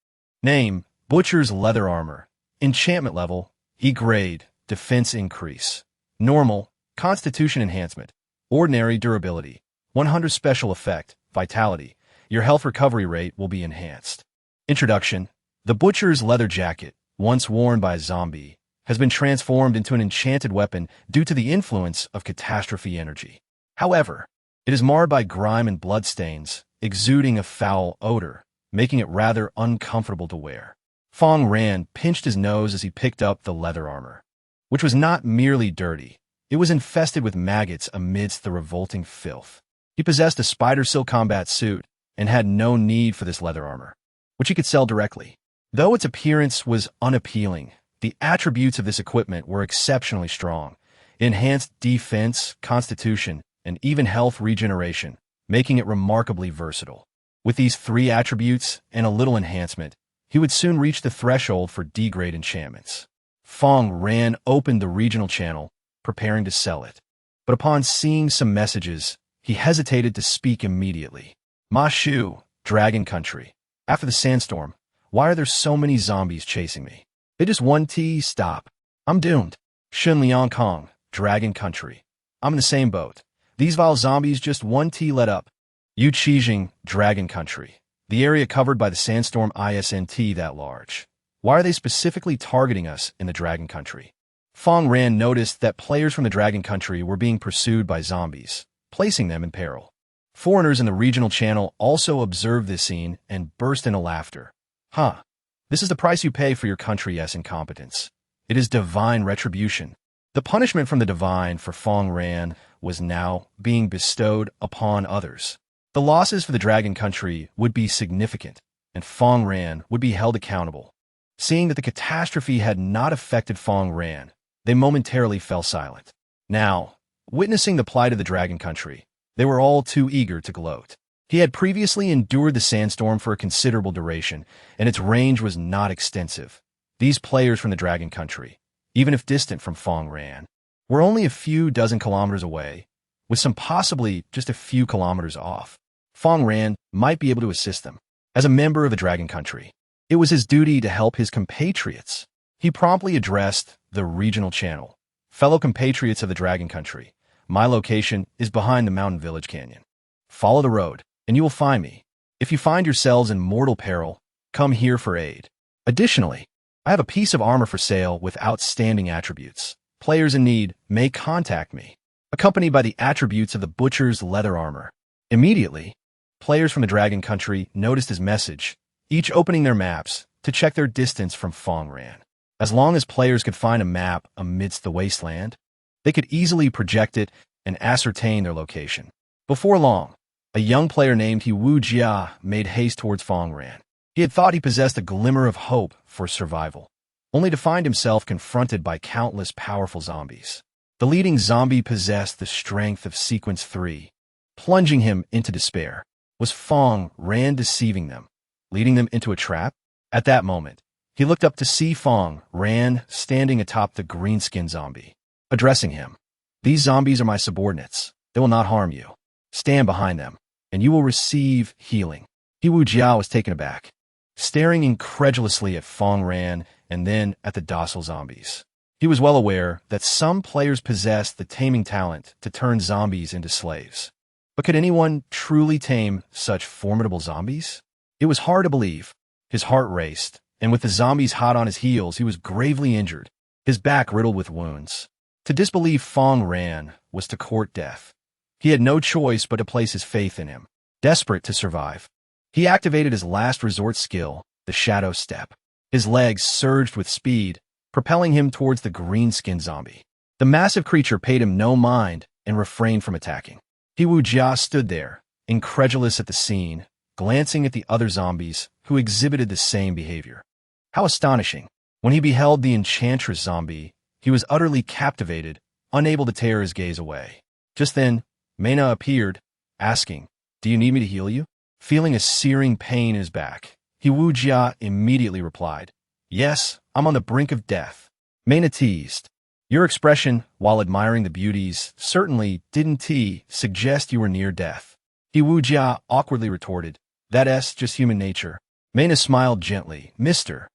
Name, Butcher's Leather Armor. Enchantment level, E grade, defense increase. Normal, Constitution enhancement. Ordinary durability. 100 special effect, vitality. Your health recovery rate will be enhanced. Introduction. The Butcher's Leather Jacket, once worn by a zombie, has been transformed into an enchanted weapon due to the influence of catastrophe energy. However, it is marred by grime and bloodstains, exuding a foul odor, making it rather uncomfortable to wear. Fang Ran pinched his nose as he picked up the leather armor, which was not merely dirty. It was infested with maggots amidst the revolting filth. He possessed a spider silk combat suit and had no need for this leather armor, which he could sell directly. Though its appearance was unappealing, the attributes of this equipment were exceptionally strong. It enhanced defense, constitution, and even health regeneration, making it remarkably versatile. With these 3 attributes and a little enhancement, he would soon reach the threshold for D-grade enchantments. Fang Ran opened the regional channel, preparing to sell it. But upon seeing some messages, he hesitated to speak immediately. Ma Shu, Dragon Country. After the sandstorm, why are there so many zombies chasing me? They just 1T, stop. I'm doomed. Shun Liang Kong, Dragon Country. I'm in the same boat. These vile zombies just 1T let up. Yu Qijing, Dragon Country. The area covered by the sandstorm isn't that large. Why are they specifically targeting us in the Dragon Country? Fang Ran noticed that players from the Dragon Country were being pursued by zombies, placing them in peril. Foreigners in the regional channel also observed this scene and burst into laughter. Huh. This is the price you pay for your country's incompetence. It is divine retribution. The punishment from the divine for Fang Ran was now being bestowed upon others. The losses for the Dragon Country would be significant, and Fang Ran would be held accountable. Seeing that the catastrophe had not affected Fang Ran, they momentarily fell silent. Now, witnessing the plight of the Dragon Country, they were all too eager to gloat. He had previously endured the sandstorm for a considerable duration, and its range was not extensive. These players from the Dragon Country, even if distant from Fang Ran, were only a few dozen kilometers away, with some possibly just a few kilometers off. Fang Ran might be able to assist them. As a member of the Dragon Country, it was his duty to help his compatriots. He promptly addressed the regional channel. Fellow compatriots of the Dragon Country, my location is behind the mountain village canyon. Follow the road, and you will find me. If you find yourselves in mortal peril, come here for aid. Additionally, I have a piece of armor for sale with outstanding attributes. Players in need may contact me, accompanied by the attributes of the Butcher's Leather Armor. Immediately, players from the Dragon Country noticed his message, each opening their maps to check their distance from Fang Ran. As long as players could find a map amidst the wasteland, they could easily project it and ascertain their location. Before long, a young player named Wu Jia made haste towards Fang Ran. He had thought he possessed a glimmer of hope for survival, only to find himself confronted by countless powerful zombies. The leading zombie possessed the strength of Sequence 3. Plunging him into despair, was Fang Ran deceiving them, leading them into a trap? At that moment, he looked up to see Fang Ran standing atop the green-skinned zombie, addressing him. These zombies are my subordinates. They will not harm you. Stand behind them, and you will receive healing. Wu Jia was taken aback, staring incredulously at Fang Ran and then at the docile zombies. He was well aware that some players possessed the taming talent to turn zombies into slaves. But could anyone truly tame such formidable zombies? It was hard to believe. His heart raced, and with the zombies hot on his heels, he was gravely injured, his back riddled with wounds. To disbelieve Fang Ran was to court death. He had no choice but to place his faith in him. Desperate to survive, he activated his last resort skill, the Shadow Step. His legs surged with speed, propelling him towards the green-skinned zombie. The massive creature paid him no mind and refrained from attacking. Jia stood there, incredulous at the scene, glancing at the other zombies who exhibited the same behavior. How astonishing! When he beheld the enchantress zombie, he was utterly captivated, unable to tear his gaze away. Just then, Mena appeared, asking, "Do you need me to heal you?" Feeling a searing pain in his back, Jia immediately replied, "Yes, I'm on the brink of death." Mena teased, "Your expression, while admiring the beauties, certainly didn't suggest you were near death." Jia awkwardly retorted, "That's just human nature." Mena smiled gently, "Mister,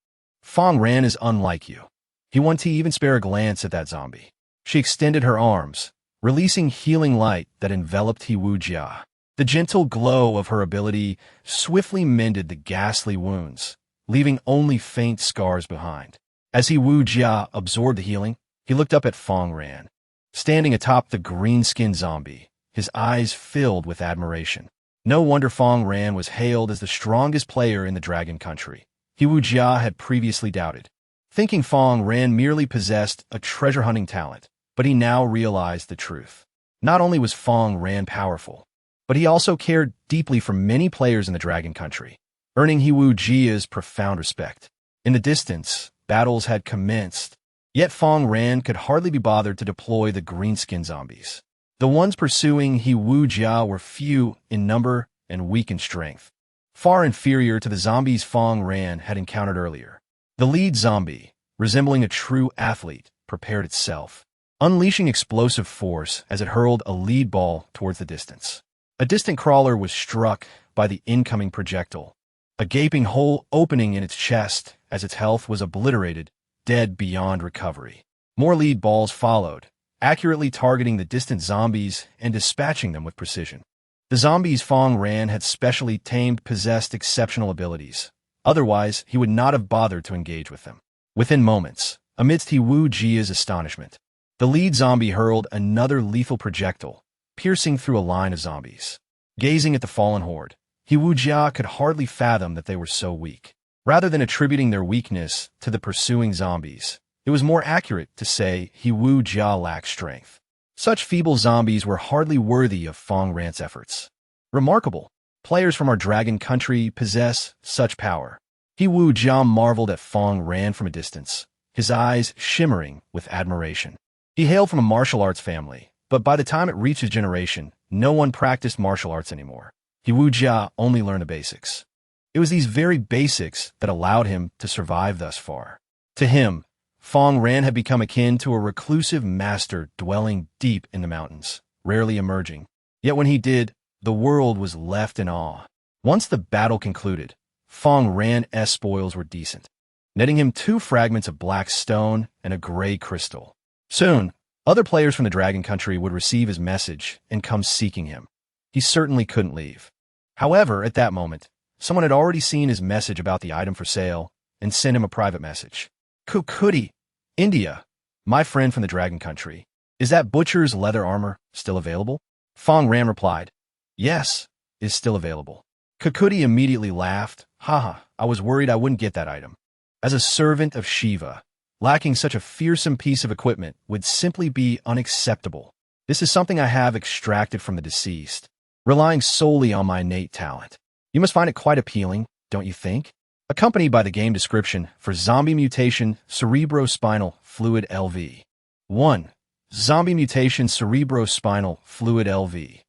Fang Ran is unlike you. He won't even spare a glance at that zombie." She extended her arms, releasing healing light that enveloped Jia. The gentle glow of her ability swiftly mended the ghastly wounds, leaving only faint scars behind. As Jia absorbed the healing, he looked up at Fang Ran, standing atop the green-skinned zombie, his eyes filled with admiration. No wonder Fang Ran was hailed as the strongest player in the Dragon Country. Jia had previously doubted, thinking Fang Ran merely possessed a treasure-hunting talent, but he now realized the truth. Not only was Fang Ran powerful, but he also cared deeply for many players in the Dragon Country, earning Jia's profound respect. In the distance, battles had commenced, yet Fang Ran could hardly be bothered to deploy the green-skinned zombies. The ones pursuing Jia were few in number and weak in strength, far inferior to the zombies Fang Ran had encountered earlier. The lead zombie, resembling a true athlete, prepared itself, unleashing explosive force as it hurled a lead ball towards the distance. A distant crawler was struck by the incoming projectile, a gaping hole opening in its chest as its health was obliterated, dead beyond recovery. More lead balls followed, accurately targeting the distant zombies and dispatching them with precision. The zombies Fang Ran had specially tamed possessed exceptional abilities. Otherwise, he would not have bothered to engage with them. Within moments, amidst Jia's astonishment, the lead zombie hurled another lethal projectile, piercing through a line of zombies. Gazing at the fallen horde, Jia could hardly fathom that they were so weak. Rather than attributing their weakness to the pursuing zombies, it was more accurate to say Jia lacked strength. Such feeble zombies were hardly worthy of Fang Ran's efforts. Remarkable. Players from our Dragon Country possess such power. Jia marveled at Fang Ran from a distance, his eyes shimmering with admiration. He hailed from a martial arts family, but by the time it reached his generation, no one practiced martial arts anymore. Jia only learned the basics. It was these very basics that allowed him to survive thus far. To him, Fang Ran had become akin to a reclusive master dwelling deep in the mountains, rarely emerging. Yet when he did, the world was left in awe. Once the battle concluded, Fang Ran's spoils were decent, netting him 2 fragments of black stone and a gray crystal. Soon, other players from the Dragon Country would receive his message and come seeking him. He certainly couldn't leave. However, at that moment, someone had already seen his message about the item for sale and sent him a private message. "Kukudi, India, my friend from the Dragon Country. Is that butcher's leather armor still available?" Fang Ran replied, "Yes, is still available." Kukudi immediately laughed. "Haha, I was worried I wouldn't get that item. As a servant of Shiva, lacking such a fearsome piece of equipment would simply be unacceptable. This is something I have extracted from the deceased, relying solely on my innate talent. You must find it quite appealing, don't you think?" Accompanied by the game description for Zombie Mutation Cerebrospinal Fluid LV. 1. Zombie Mutation Cerebrospinal Fluid LV.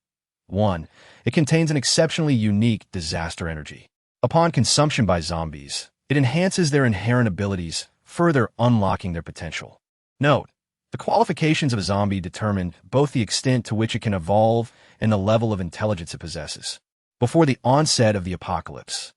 1. It contains an exceptionally unique disaster energy. Upon consumption by zombies, it enhances their inherent abilities, further unlocking their potential. Note, the qualifications of a zombie determine both the extent to which it can evolve and the level of intelligence it possesses. Before the onset of the apocalypse,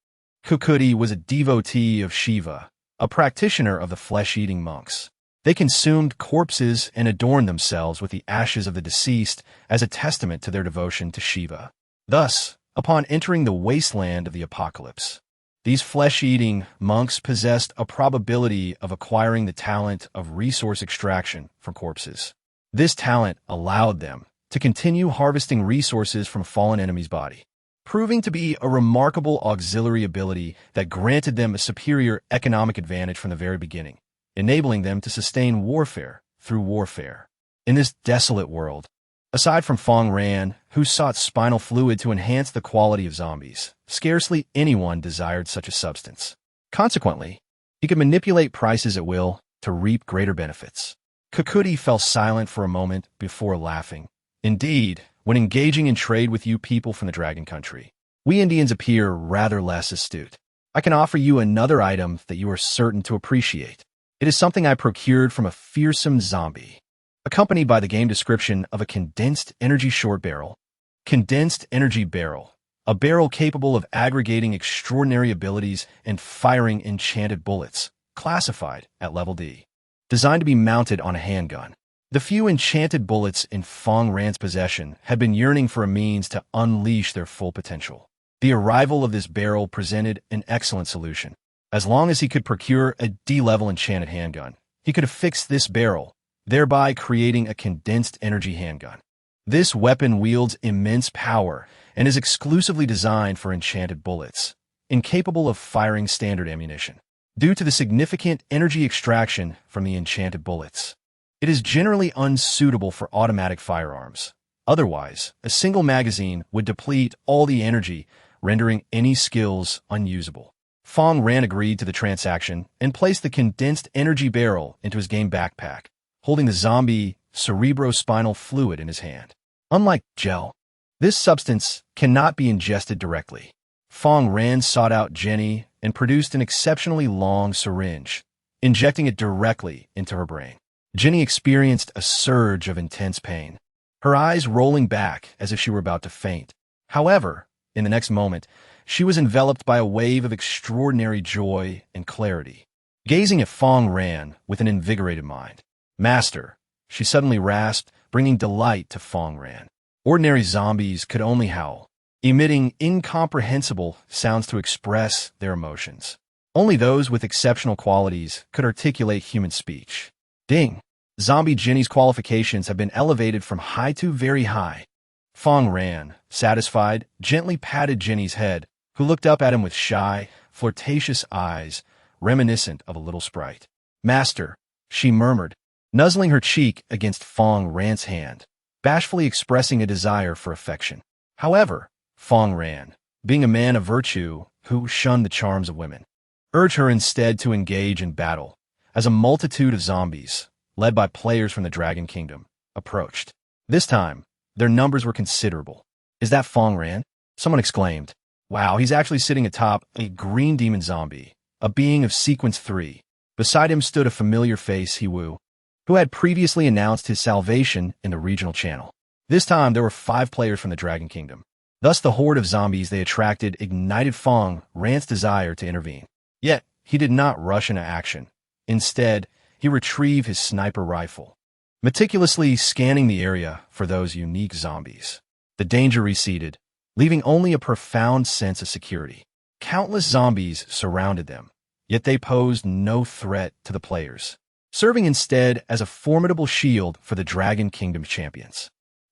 Kukudi was a devotee of Shiva, a practitioner of the flesh-eating monks. They consumed corpses and adorned themselves with the ashes of the deceased as a testament to their devotion to Shiva. Thus, upon entering the wasteland of the apocalypse, These flesh-eating monks possessed a probability of acquiring the talent of resource extraction from corpses. This talent allowed them to continue harvesting resources from a fallen enemy's body, proving to be a remarkable auxiliary ability that granted them a superior economic advantage from the very beginning, enabling them to sustain warfare through warfare. In this desolate world, aside from Fang Ran, who sought spinal fluid to enhance the quality of zombies, scarcely anyone desired such a substance. Consequently, he could manipulate prices at will to reap greater benefits. Kukudi fell silent for a moment before laughing. Indeed, when engaging in trade with you people from the Dragon Country, we Indians appear rather less astute. I can offer you another item that you are certain to appreciate. It is something I procured from a fearsome zombie, accompanied by the game description of a condensed energy short barrel. Condensed energy barrel. A barrel capable of aggregating extraordinary abilities and firing enchanted bullets, classified at level D. Designed to be mounted on a handgun. The few enchanted bullets in Fang Ran's possession had been yearning for a means to unleash their full potential. The arrival of this barrel presented an excellent solution. As long as he could procure a D-level enchanted handgun, he could affix this barrel, thereby creating a condensed energy handgun. This weapon wields immense power and is exclusively designed for enchanted bullets, incapable of firing standard ammunition, due to the significant energy extraction from the enchanted bullets. It is generally unsuitable for automatic firearms. Otherwise, a single magazine would deplete all the energy, rendering any skills unusable. Fang Ran agreed to the transaction and placed the condensed energy barrel into his game backpack, holding the zombie cerebrospinal fluid in his hand. Unlike gel, this substance cannot be ingested directly. Fang Ran sought out Jenny and produced an exceptionally long syringe, injecting it directly into her brain. Jenny experienced a surge of intense pain, her eyes rolling back as if she were about to faint. However, in the next moment, she was enveloped by a wave of extraordinary joy and clarity. Gazing at Fang Ran with an invigorated mind. "Master," she suddenly rasped, bringing delight to Fang Ran. Ordinary zombies could only howl, emitting incomprehensible sounds to express their emotions. Only those with exceptional qualities could articulate human speech. Ding! Zombie Jenny's qualifications have been elevated from high to very high. Fang Ran, satisfied, gently patted Jenny's head, who looked up at him with shy, flirtatious eyes, reminiscent of a little sprite. "Master," she murmured, nuzzling her cheek against Fang Ran's hand, bashfully expressing a desire for affection. However, Fang Ran, being a man of virtue who shunned the charms of women, urged her instead to engage in battle, as a multitude of zombies, led by players from the Dragon Kingdom, approached. This time, their numbers were considerable. "Is that Fang Ran?" someone exclaimed. "Wow, he's actually sitting atop a green demon zombie, a being of sequence 3. Beside him stood a familiar face, Hiwu, who had previously announced his salvation in the regional channel. This time, there were 5 players from the Dragon Kingdom. Thus, the horde of zombies they attracted ignited Fang Ran's desire to intervene. Yet, he did not rush into action. Instead, he retrieved his sniper rifle, meticulously scanning the area for those unique zombies. The danger receded, leaving only a profound sense of security. Countless zombies surrounded them, yet they posed no threat to the players, serving instead as a formidable shield for the Dragon Kingdom champions.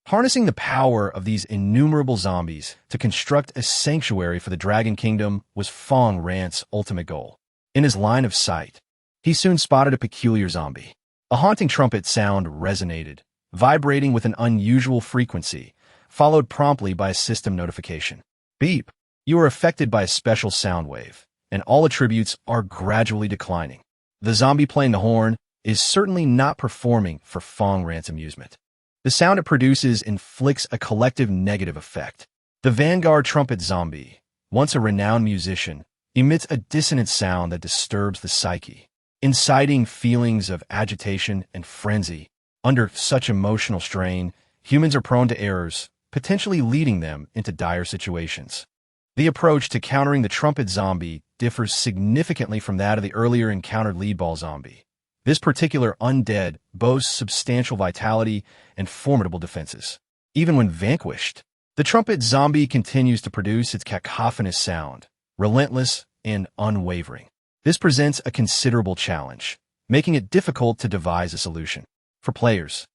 Harnessing the power of these innumerable zombies to construct a sanctuary for the Dragon Kingdom was Fang Ran's ultimate goal. In his line of sight, he soon spotted a peculiar zombie. A haunting trumpet sound resonated, vibrating with an unusual frequency, followed promptly by a system notification. "Beep! You are affected by a special sound wave, and all attributes are gradually declining." The zombie playing the horn is certainly not performing for Fang Ran's amusement. The sound it produces inflicts a collective negative effect. The Vanguard trumpet zombie, once a renowned musician, emits a dissonant sound that disturbs the psyche, inciting feelings of agitation and frenzy. Under such emotional strain, humans are prone to errors, potentially leading them into dire situations. The approach to countering the trumpet zombie differs significantly from that of the earlier encountered lead ball zombie. This particular undead boasts substantial vitality and formidable defenses. Even when vanquished, the trumpet zombie continues to produce its cacophonous sound, relentless and unwavering. This presents a considerable challenge, making it difficult to devise a solution. For players,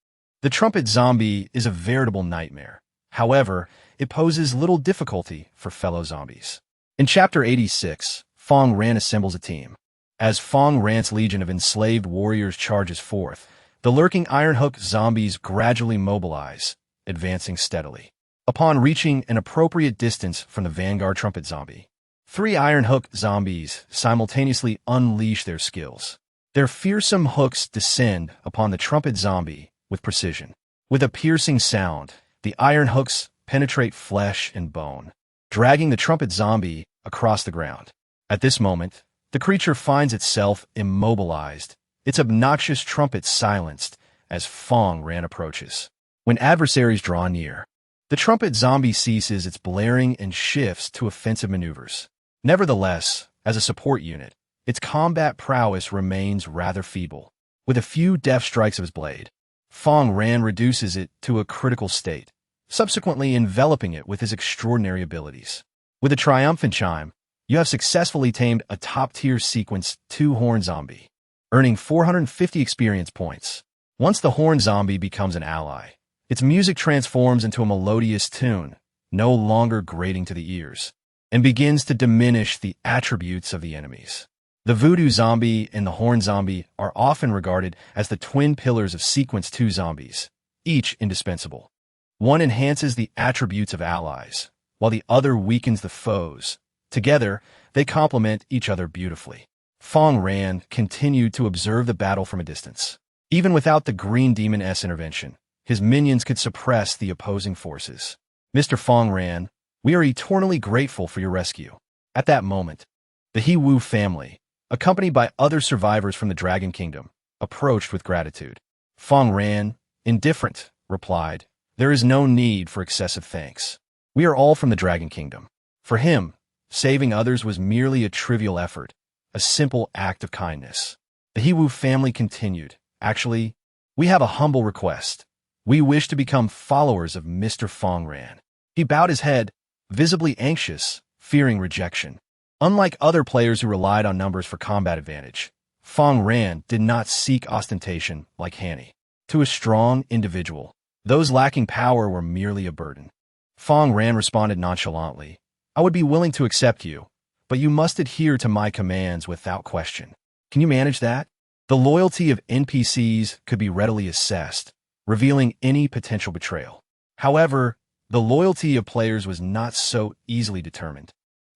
the trumpet zombie is a veritable nightmare. However, it poses little difficulty for fellow zombies. In Chapter 86, Fang Ran assembles a team. As Fang Ran's legion of enslaved warriors charges forth, the lurking Ironhook zombies gradually mobilize, advancing steadily. Upon reaching an appropriate distance from the vanguard trumpet zombie, 3 Ironhook zombies simultaneously unleash their skills. Their fearsome hooks descend upon the trumpet zombie with precision. With a piercing sound, the iron hooks penetrate flesh and bone, dragging the trumpet zombie across the ground. At this moment, the creature finds itself immobilized, its obnoxious trumpet silenced as Fang Ran approaches. When adversaries draw near, the trumpet zombie ceases its blaring and shifts to offensive maneuvers. Nevertheless, as a support unit, its combat prowess remains rather feeble. With a few deft strikes of his blade, Fang Ran reduces it to a critical state, subsequently enveloping it with his extraordinary abilities. With a triumphant chime, you have successfully tamed a top-tier sequence 2 horn zombie, earning 450 experience points. Once the horn zombie becomes an ally, its music transforms into a melodious tune, no longer grating to the ears, and begins to diminish the attributes of the enemies. The voodoo zombie and the horn zombie are often regarded as the twin pillars of sequence 2 zombies, each indispensable. One enhances the attributes of allies, while the other weakens the foes. Together, they complement each other beautifully. Fang Ran continued to observe the battle from a distance. Even without the Green Demon's intervention, his minions could suppress the opposing forces. Mr. Fang Ran, we are eternally grateful for your rescue. At that moment, the He Wu family, accompanied by other survivors from the Dragon Kingdom, approached with gratitude. Fang Ran, indifferent, replied, "There is no need for excessive thanks. We are all from the Dragon Kingdom." For him, saving others was merely a trivial effort, a simple act of kindness. The He Wu family continued, "Actually, we have a humble request. We wish to become followers of Mr. Fang Ran." He bowed his head, visibly anxious, fearing rejection. Unlike other players who relied on numbers for combat advantage, Fang Ran did not seek ostentation like Hanny. To a strong individual, those lacking power were merely a burden. Fang Ran responded nonchalantly, "I would be willing to accept you, but you must adhere to my commands without question. Can you manage that?" The loyalty of NPCs could be readily assessed, revealing any potential betrayal. However, the loyalty of players was not so easily determined,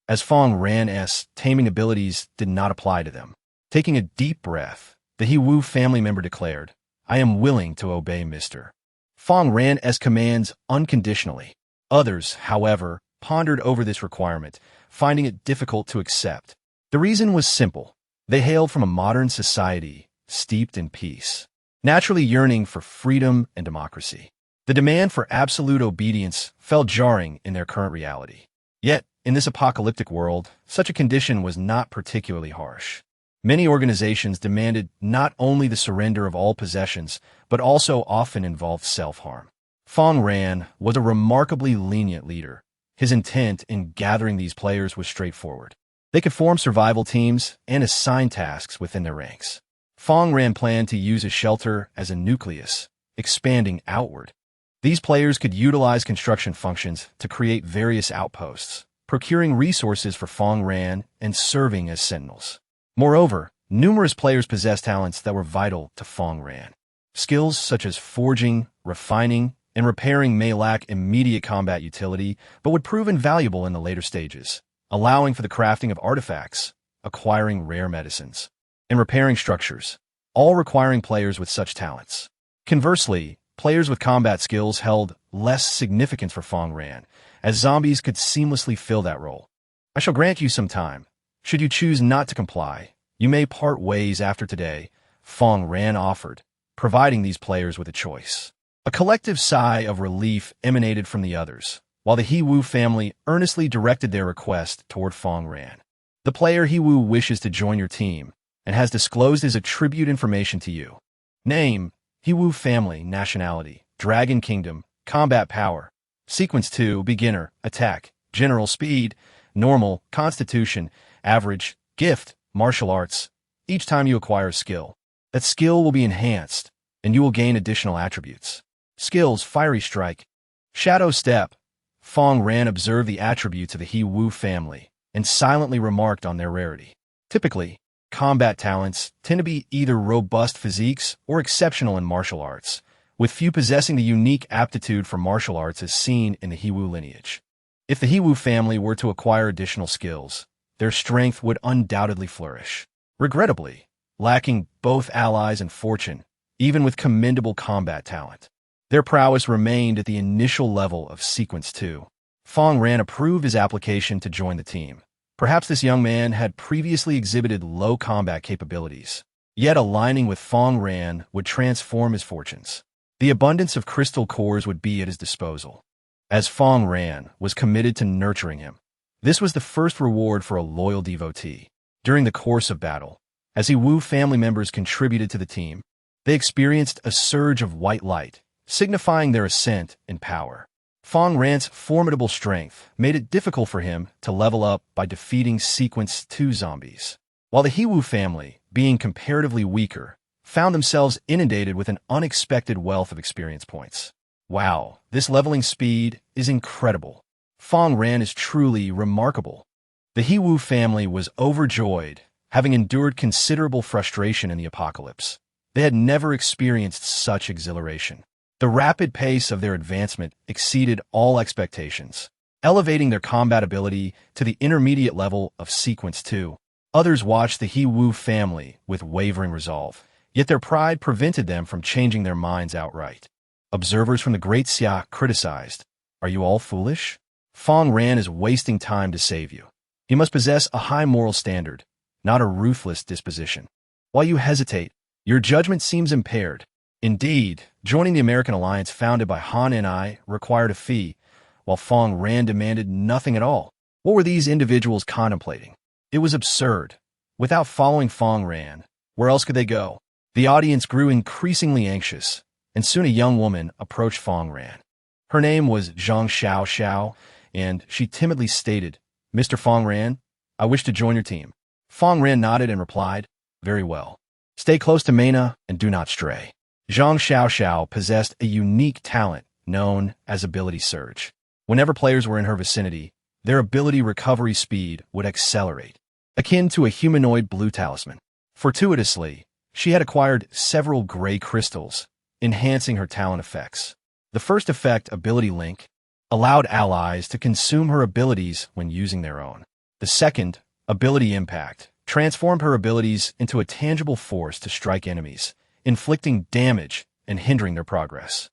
as Fang Ran's taming abilities did not apply to them. Taking a deep breath, the He Wu family member declared, "I am willing to obey Mr. Fang Ran's commands unconditionally." Others, however, pondered over this requirement, finding it difficult to accept. The reason was simple. They hailed from a modern society steeped in peace, naturally yearning for freedom and democracy. The demand for absolute obedience felt jarring in their current reality. Yet, in this apocalyptic world, such a condition was not particularly harsh. Many organizations demanded not only the surrender of all possessions, but also often involved self-harm. Fang Ran was a remarkably lenient leader. His intent in gathering these players was straightforward. They could form survival teams and assign tasks within their ranks. Fang Ran planned to use his shelter as a nucleus, expanding outward. These players could utilize construction functions to create various outposts, procuring resources for Fang Ran and serving as sentinels. Moreover, numerous players possessed talents that were vital to Fang Ran. Skills such as forging, refining, and repairing may lack immediate combat utility, but would prove invaluable in the later stages, allowing for the crafting of artifacts, acquiring rare medicines, and repairing structures, all requiring players with such talents. Conversely, players with combat skills held less significance for Fang Ran, as zombies could seamlessly fill that role. "I shall grant you some time. Should you choose not to comply, you may part ways after today," Fang Ran offered, providing these players with a choice. A collective sigh of relief emanated from the others, while the He Wu family earnestly directed their request toward Fang Ran. "The player He Wu wishes to join your team and has disclosed his attribute information to you. Name, He Wu family, nationality, Dragon Kingdom, combat power, sequence 2, beginner, attack, general speed, normal, constitution, Average, gift, martial arts. Each time you acquire a skill, that skill will be enhanced, and you will gain additional attributes. Skills, Fiery Strike. Shadow Step. Fang Ran observed the attributes of the He Wu family and silently remarked on their rarity. Typically, combat talents tend to be either robust physiques or exceptional in martial arts, with few possessing the unique aptitude for martial arts as seen in the He Wu lineage. If the He Wu family were to acquire additional skills, their strength would undoubtedly flourish. Regrettably, lacking both allies and fortune, even with commendable combat talent, their prowess remained at the initial level of Sequence 2. Fang Ran approved his application to join the team. Perhaps this young man had previously exhibited low combat capabilities, yet aligning with Fang Ran would transform his fortunes. The abundance of crystal cores would be at his disposal, as Fang Ran was committed to nurturing him. This was the first reward for a loyal devotee. During the course of battle, as He Wu family members contributed to the team, they experienced a surge of white light, signifying their ascent in power. Fang Ran's formidable strength made it difficult for him to level up by defeating Sequence 2 zombies, while the He Wu family, being comparatively weaker, found themselves inundated with an unexpected wealth of experience points. Wow, this leveling speed is incredible. Fang Ran is truly remarkable. The He Wu family was overjoyed, having endured considerable frustration in the apocalypse. They had never experienced such exhilaration. The rapid pace of their advancement exceeded all expectations, elevating their combat ability to the intermediate level of Sequence 2. Others watched the He Wu family with wavering resolve, yet their pride prevented them from changing their minds outright. Observers from the Great Xia criticized, "Are you all foolish? Fang Ran is wasting time to save you. He must possess a high moral standard, not a ruthless disposition. While you hesitate, your judgment seems impaired." Indeed, joining the American alliance founded by Han and I required a fee, while Fang Ran demanded nothing at all. What were these individuals contemplating? It was absurd. Without following Fang Ran, where else could they go? The audience grew increasingly anxious, and soon a young woman approached Fang Ran. Her name was Zhang Xiao, and she timidly stated, "Mr. Fang Ran, I wish to join your team." Fang Ran nodded and replied, "Very well. Stay close to Mena and do not stray." Zhang Xiao possessed a unique talent known as Ability Surge. Whenever players were in her vicinity, their ability recovery speed would accelerate, akin to a humanoid blue talisman. Fortuitously, she had acquired several gray crystals, enhancing her talent effects. The first effect, Ability Link, allowed allies to consume her abilities when using their own. The second, Ability Impact, transformed her abilities into a tangible force to strike enemies, inflicting damage and hindering their progress.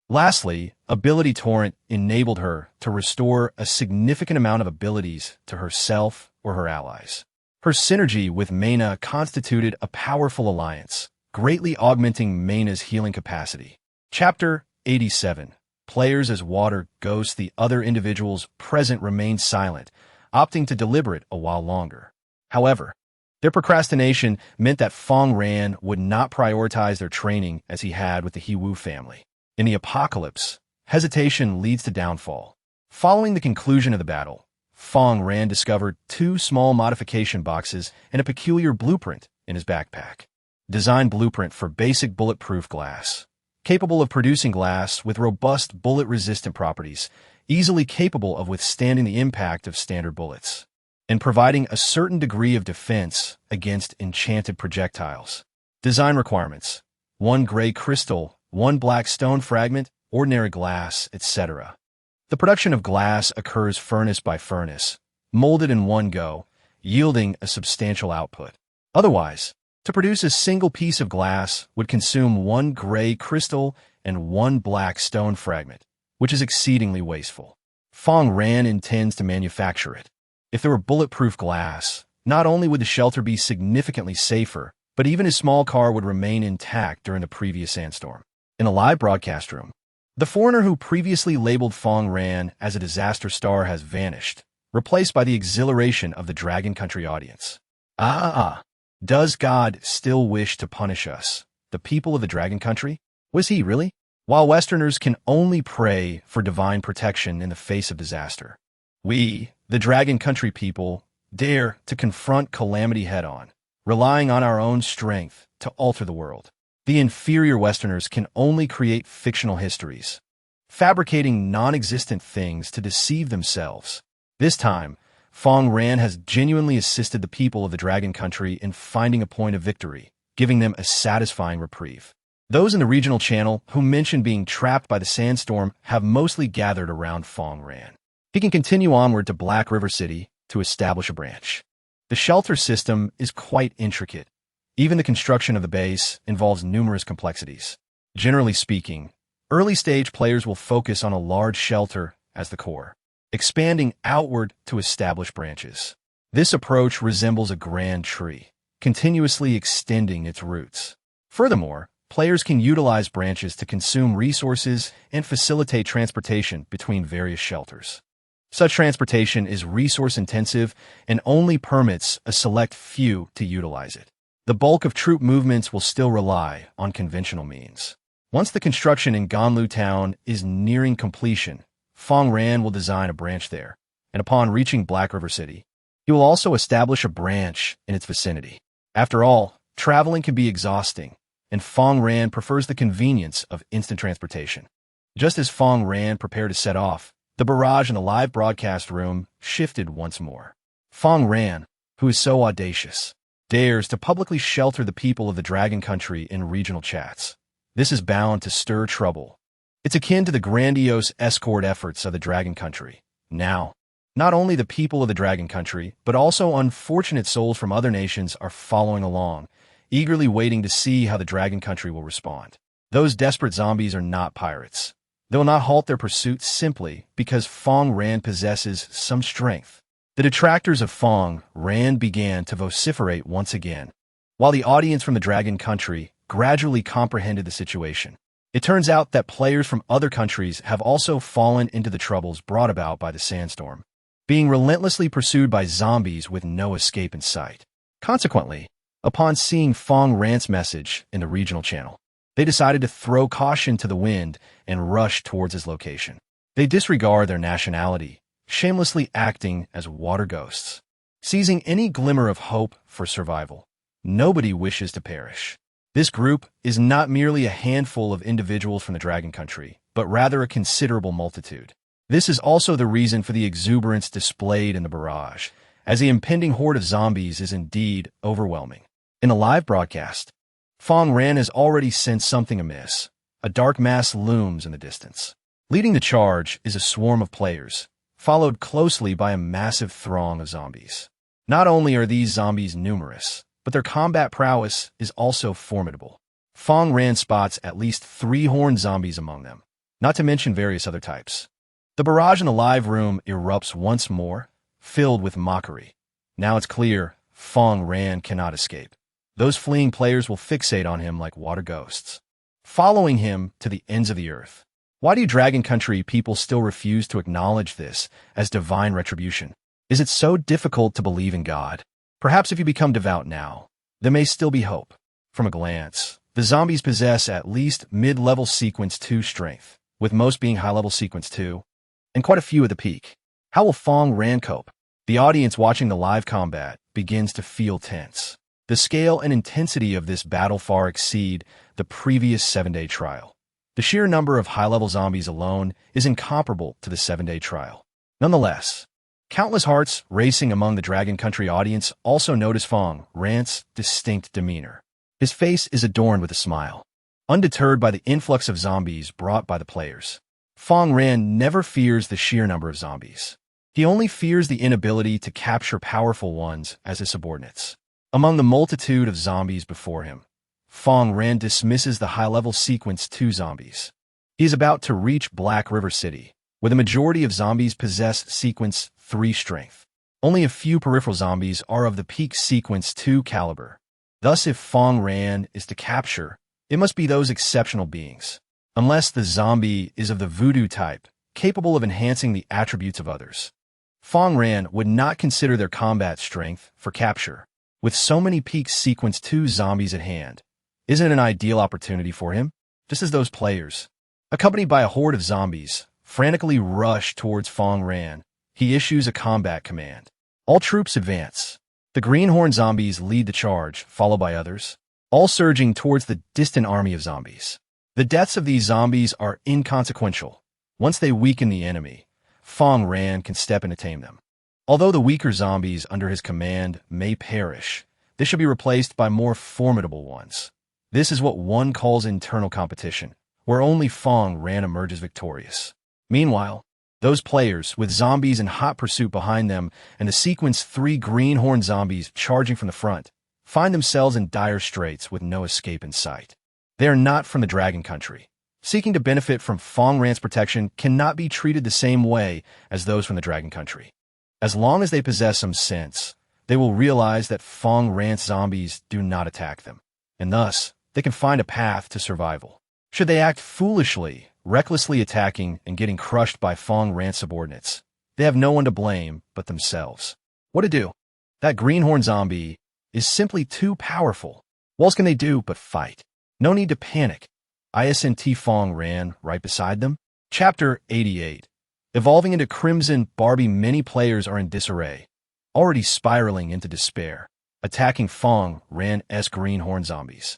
Lastly, Ability Torrent enabled her to restore a significant amount of abilities to herself or her allies. Her synergy with Mena constituted a powerful alliance, greatly augmenting Mena's healing capacity. Chapter 87. Players as water ghosts. The other individuals present remained silent, opting to deliberate a while longer. However, their procrastination meant that Fang Ran would not prioritize their training as he had with the He Wu family. In the apocalypse, hesitation leads to downfall. Following the conclusion of the battle, Fang Ran discovered 2 small modification boxes and a peculiar blueprint in his backpack. Design blueprint for basic bulletproof glass, capable of producing glass with robust bullet-resistant properties, easily capable of withstanding the impact of standard bullets, and providing a certain degree of defense against enchanted projectiles. Design requirements: 1 gray crystal, 1 black stone fragment, ordinary glass, etc. The production of glass occurs furnace by furnace, molded in one go, yielding a substantial output. Otherwise, to produce a single piece of glass would consume 1 gray crystal and 1 black stone fragment, which is exceedingly wasteful. Fang Ran intends to manufacture it. If there were bulletproof glass, not only would the shelter be significantly safer, but even his small car would remain intact during the previous sandstorm. In a live broadcast room, the foreigner who previously labeled Fang Ran as a disaster star has vanished, replaced by the exhilaration of the Dragon Country audience. Does God still wish to punish us, the people of the Dragon Country? Was he really? While Westerners can only pray for divine protection in the face of disaster, we, the Dragon Country people, dare to confront calamity head-on, relying on our own strength to alter the world. The inferior Westerners can only create fictional histories, fabricating non-existent things to deceive themselves. This time, Fang Ran has genuinely assisted the people of the Dragon Country in finding a point of victory, giving them a satisfying reprieve. Those in the regional channel who mentioned being trapped by the sandstorm have mostly gathered around Fang Ran. He can continue onward to Black River City to establish a branch. The shelter system is quite intricate. Even the construction of the base involves numerous complexities. Generally speaking, early-stage players will focus on a large shelter as the core, expanding outward to establish branches. This approach resembles a grand tree, continuously extending its roots. Furthermore, players can utilize branches to consume resources and facilitate transportation between various shelters. Such transportation is resource-intensive and only permits a select few to utilize it. The bulk of troop movements will still rely on conventional means. Once the construction in Ganlu Town is nearing completion, Fang Ran will design a branch there, and upon reaching Black River City, he will also establish a branch in its vicinity. After all, traveling can be exhausting, and Fang Ran prefers the convenience of instant transportation. Just as Fang Ran prepared to set off, the barrage in the live broadcast room shifted once more. Fang Ran, who is so audacious, dares to publicly shelter the people of the Dragon Country in regional chats. This is bound to stir trouble. It's akin to the grandiose escort efforts of the Dragon Country. Now, not only the people of the Dragon Country, but also unfortunate souls from other nations are following along, eagerly waiting to see how the Dragon Country will respond. Those desperate zombies are not pirates. They will not halt their pursuit simply because Fang Ran possesses some strength. The detractors of Fang Ran began to vociferate once again, while the audience from the Dragon Country gradually comprehended the situation. It turns out that players from other countries have also fallen into the troubles brought about by the sandstorm, being relentlessly pursued by zombies with no escape in sight. Consequently, upon seeing Fang Ran's message in the regional channel, they decided to throw caution to the wind and rush towards his location. They disregard their nationality, shamelessly acting as water ghosts, seizing any glimmer of hope for survival. Nobody wishes to perish. This group is not merely a handful of individuals from the Dragon Country, but rather a considerable multitude. This is also the reason for the exuberance displayed in the barrage, as the impending horde of zombies is indeed overwhelming. In the live broadcast, Fang Ran has already sensed something amiss. A dark mass looms in the distance. Leading the charge is a swarm of players, followed closely by a massive throng of zombies. Not only are these zombies numerous, but their combat prowess is also formidable. Fang Ran spots at least 3 horned zombies among them, not to mention various other types. The barrage in the live room erupts once more, filled with mockery. Now it's clear Fang Ran cannot escape. Those fleeing players will fixate on him like water ghosts, following him to the ends of the earth. Why do Dragon Country people still refuse to acknowledge this as divine retribution? Is it so difficult to believe in God? Perhaps if you become devout now, there may still be hope. From a glance, the zombies possess at least mid-level Sequence 2 strength, with most being high-level Sequence 2, and quite a few at the peak. How will Fang Ran cope? The audience watching the live combat begins to feel tense. The scale and intensity of this battle far exceed the previous 7-day trial. The sheer number of high-level zombies alone is incomparable to the 7-day trial. Nonetheless, countless hearts racing among the Dragon Country audience also notice Fang Ran's distinct demeanor. His face is adorned with a smile. Undeterred by the influx of zombies brought by the players, Fang Ran never fears the sheer number of zombies. He only fears the inability to capture powerful ones as his subordinates. Among the multitude of zombies before him, Fang Ran dismisses the high-level Sequence 2 zombies. He is about to reach Black River City, where the majority of zombies possess Sequence 3 strength. Only a few peripheral zombies are of the peak Sequence 2 caliber. Thus, if Fang Ran is to capture, it must be those exceptional beings, unless the zombie is of the voodoo type, capable of enhancing the attributes of others. Fang Ran would not consider their combat strength for capture. With so many peak Sequence 2 zombies at hand, isn't it an ideal opportunity for him? Just as those players, accompanied by a horde of zombies, frantically rush towards Fang Ran, he issues a combat command. All troops advance. The greenhorn zombies lead the charge, followed by others, all surging towards the distant army of zombies. The deaths of these zombies are inconsequential. Once they weaken the enemy, Fang Ran can step in to tame them. Although the weaker zombies under his command may perish, they should be replaced by more formidable ones. This is what one calls internal competition, where only Fang Ran emerges victorious. Meanwhile, those players, with zombies in hot pursuit behind them and the sequence 3 greenhorn zombies charging from the front, find themselves in dire straits with no escape in sight. They are not from the Dragon Country. Seeking to benefit from Fang Ran's protection cannot be treated the same way as those from the Dragon Country. As long as they possess some sense, they will realize that Fang Ran's zombies do not attack them, and thus they can find a path to survival. Should they act foolishly, recklessly attacking and getting crushed by Fang Ran's subordinates, they have no one to blame but themselves. What to do? That greenhorn zombie is simply too powerful. What else can they do but fight? No need to panic. Isn't Fang Ran right beside them? Chapter 88. Evolving into Crimson Barbie, many players are in disarray, already spiraling into despair, attacking Fang Ran's greenhorn zombies.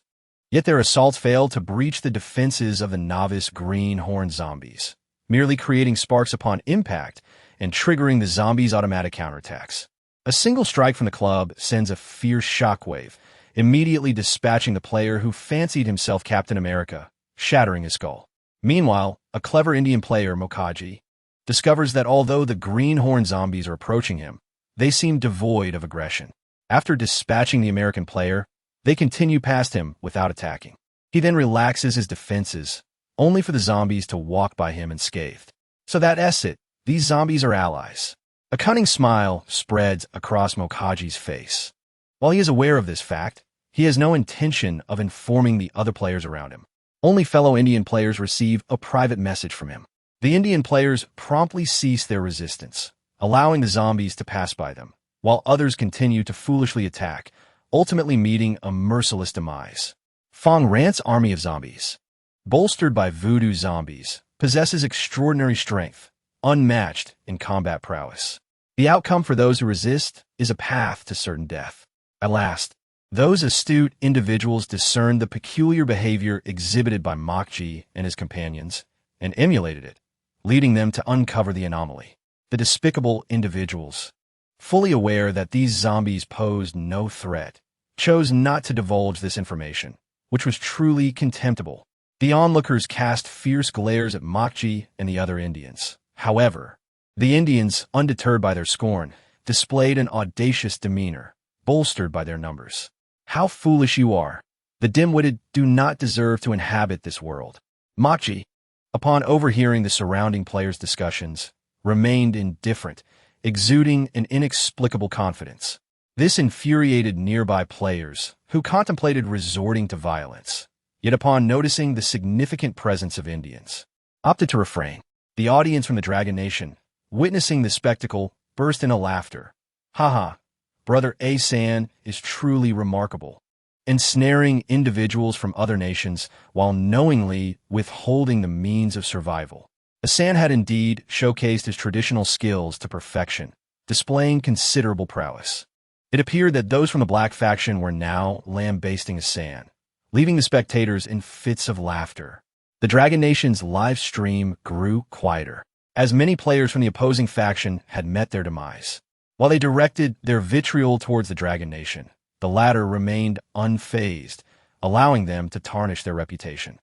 Yet their assaults fail to breach the defenses of the novice greenhorn zombies, merely creating sparks upon impact and triggering the zombies' automatic counterattacks. A single strike from the club sends a fierce shockwave, immediately dispatching the player who fancied himself Captain America, shattering his skull. Meanwhile, a clever Indian player, Mokaji, discovers that although the greenhorn zombies are approaching him, they seem devoid of aggression. After dispatching the American player, they continue past him without attacking. He then relaxes his defenses, only for the zombies to walk by him unscathed. So that's it. These zombies are allies. A cunning smile spreads across Mokaji's face. While he is aware of this fact, he has no intention of informing the other players around him. Only fellow Indian players receive a private message from him. The Indian players promptly cease their resistance, allowing the zombies to pass by them, while others continue to foolishly attack, ultimately meeting a merciless demise. Fang Ran's army of zombies, bolstered by voodoo zombies, possesses extraordinary strength, unmatched in combat prowess. The outcome for those who resist is a path to certain death. At last, those astute individuals discerned the peculiar behavior exhibited by Mokji and his companions and emulated it, leading them to uncover the anomaly. The despicable individuals, fully aware that these zombies posed no threat, chose not to divulge this information, which was truly contemptible. The onlookers cast fierce glares at Mokji and the other Indians. However, the Indians, undeterred by their scorn, displayed an audacious demeanor, bolstered by their numbers. How foolish you are! The dim-witted do not deserve to inhabit this world. Mokji, upon overhearing the surrounding players' discussions, remained indifferent, exuding an inexplicable confidence. This infuriated nearby players, who contemplated resorting to violence, yet upon noticing the significant presence of Indians, opted to refrain. The audience from the Dragon Nation, witnessing the spectacle, burst into laughter. Haha, Brother Asan is truly remarkable, ensnaring individuals from other nations while knowingly withholding the means of survival. Asan had indeed showcased his traditional skills to perfection, displaying considerable prowess. It appeared that those from the Black faction were now lambasting Asan, leaving the spectators in fits of laughter. The Dragon Nation's live stream grew quieter, as many players from the opposing faction had met their demise. While they directed their vitriol towards the Dragon Nation, the latter remained unfazed, allowing them to tarnish their reputation,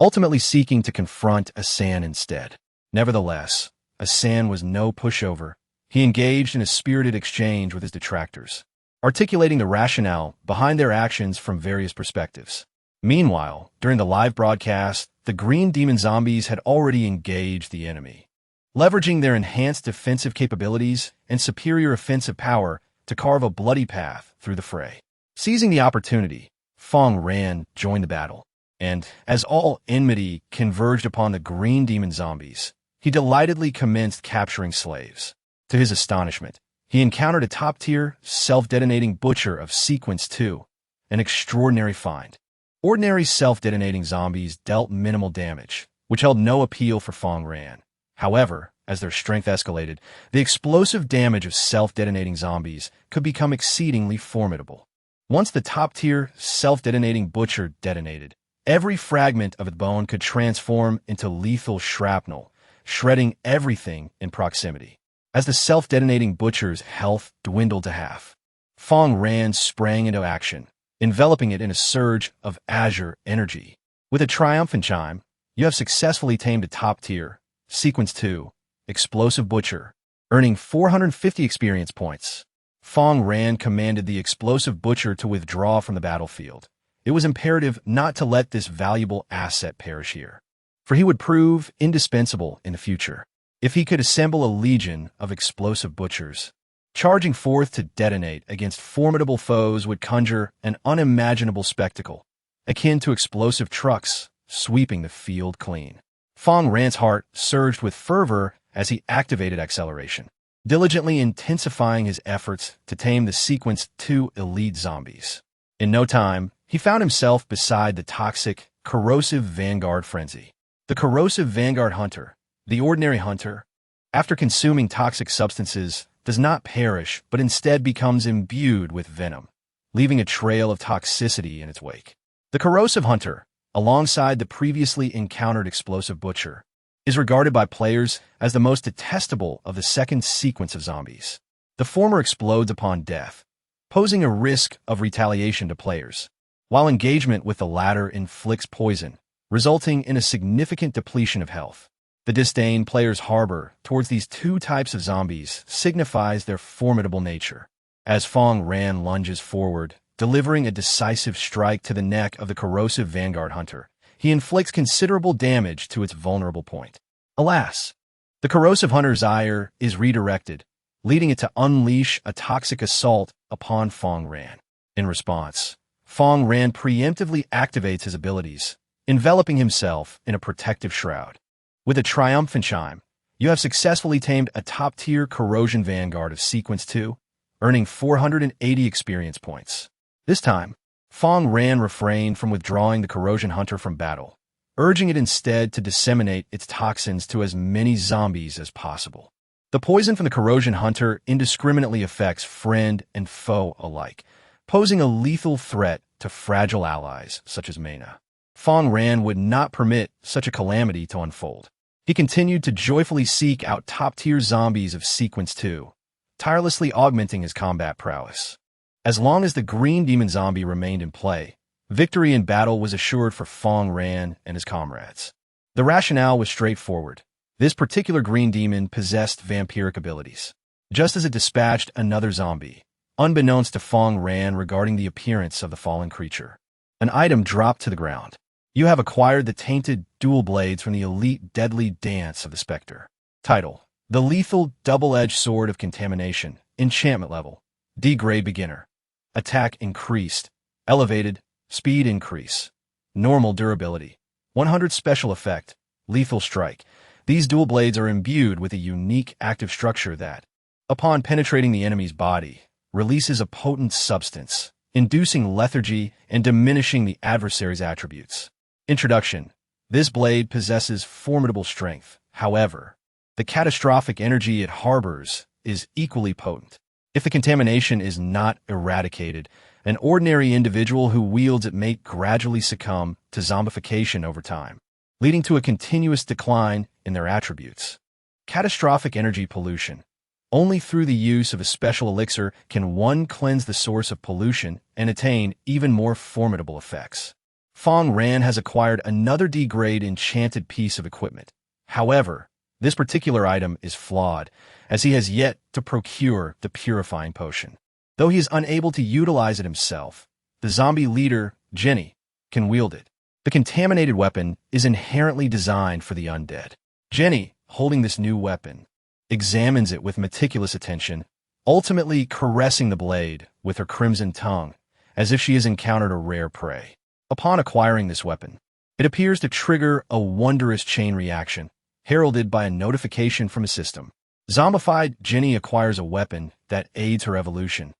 ultimately seeking to confront Asan instead. Nevertheless, Asan was no pushover. He engaged in a spirited exchange with his detractors, articulating the rationale behind their actions from various perspectives. Meanwhile, during the live broadcast, the Green Demon zombies had already engaged the enemy, leveraging their enhanced defensive capabilities and superior offensive power to carve a bloody path through the fray. Seizing the opportunity, Fang Ran joined the battle, and as all enmity converged upon the Green Demon zombies, he delightedly commenced capturing slaves. To his astonishment, he encountered a top-tier, self-detonating butcher of Sequence 2, an extraordinary find. Ordinary self-detonating zombies dealt minimal damage, which held no appeal for Fang Ran. However, as their strength escalated, the explosive damage of self-detonating zombies could become exceedingly formidable. Once the top-tier self-detonating butcher detonated, every fragment of its bone could transform into lethal shrapnel, shredding everything in proximity. As the self-detonating butcher's health dwindled to half, Fang Ran sprang into action, enveloping it in a surge of azure energy. With a triumphant chime, you have successfully tamed a top-tier, Sequence 2, Explosive Butcher, earning 450 experience points. Fang Ran commanded the Explosive Butcher to withdraw from the battlefield. It was imperative not to let this valuable asset perish here, for he would prove indispensable in the future. If he could assemble a legion of Explosive Butchers, charging forth to detonate against formidable foes would conjure an unimaginable spectacle, akin to explosive trucks sweeping the field clean. Fang Ran's heart surged with fervor as he activated Exhilarating, diligently intensifying his efforts to tame the Sequence 2 elite zombies. In no time, he found himself beside the toxic, corrosive Vanguard Frenzy. The corrosive Vanguard Hunter, the ordinary hunter, after consuming toxic substances, does not perish but instead becomes imbued with venom, leaving a trail of toxicity in its wake. The corrosive hunter, alongside the previously encountered explosive butcher, is regarded by players as the most detestable of the second sequence of zombies. The former explodes upon death, posing a risk of retaliation to players, while engagement with the latter inflicts poison, resulting in a significant depletion of health. The disdain players harbor towards these two types of zombies signifies their formidable nature. As Fang Ran lunges forward, delivering a decisive strike to the neck of the corrosive Vanguard Hunter, he inflicts considerable damage to its vulnerable point. Alas, the corrosive hunter's ire is redirected, leading it to unleash a toxic assault upon Fang Ran. In response, Fang Ran preemptively activates his abilities, enveloping himself in a protective shroud. With a triumphant chime, you have successfully tamed a top-tier Corrosion Vanguard of Sequence 2, earning 480 experience points. This time, Fang Ran refrained from withdrawing the Corrosion Hunter from battle, urging it instead to disseminate its toxins to as many zombies as possible. The poison from the Corrosion Hunter indiscriminately affects friend and foe alike, posing a lethal threat to fragile allies such as Mena. Fang Ran would not permit such a calamity to unfold. He continued to joyfully seek out top-tier zombies of Sequence 2, tirelessly augmenting his combat prowess. As long as the Green Demon Zombie remained in play, victory in battle was assured for Fang Ran and his comrades. The rationale was straightforward. This particular Green Demon possessed vampiric abilities. Just as it dispatched another zombie, unbeknownst to Fang Ran regarding the appearance of the fallen creature, an item dropped to the ground. You have acquired the tainted dual blades from the elite deadly dance of the Spectre. Title: The Lethal Double-Edged Sword of Contamination. Enchantment level: D-grade beginner. Attack increased. Elevated. Speed increase. Normal durability. 100 special effect. Lethal strike. These dual blades are imbued with a unique active structure that, upon penetrating the enemy's body, releases a potent substance, inducing lethargy and diminishing the adversary's attributes. Introduction: This blade possesses formidable strength. However, the catastrophic energy it harbors is equally potent. If the contamination is not eradicated, an ordinary individual who wields it may gradually succumb to zombification over time, leading to a continuous decline in their attributes. Catastrophic energy pollution. Only through the use of a special elixir can one cleanse the source of pollution and attain even more formidable effects. Fang Ran has acquired another D-grade enchanted piece of equipment. However, this particular item is flawed, as he has yet to procure the purifying potion. Though he is unable to utilize it himself, the zombie leader, Jenny, can wield it. The contaminated weapon is inherently designed for the undead. Jenny, holding this new weapon, examines it with meticulous attention, ultimately caressing the blade with her crimson tongue, as if she has encountered a rare prey. Upon acquiring this weapon, it appears to trigger a wondrous chain reaction, heralded by a notification from a system. Zombified Jenny acquires a weapon that aids her evolution,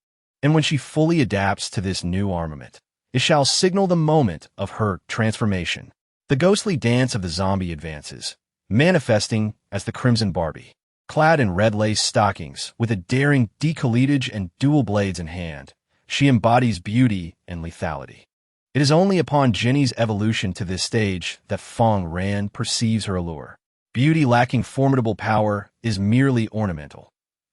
and when she fully adapts to this new armament, it shall signal the moment of her transformation. The ghostly dance of the zombie advances, manifesting as the Crimson Barbie. Clad in red lace stockings, with a daring decayed and dual blades in hand, she embodies beauty and lethality. It is only upon Jenny's evolution to this stage that Fang Ran perceives her allure. Beauty lacking formidable power is merely ornamental.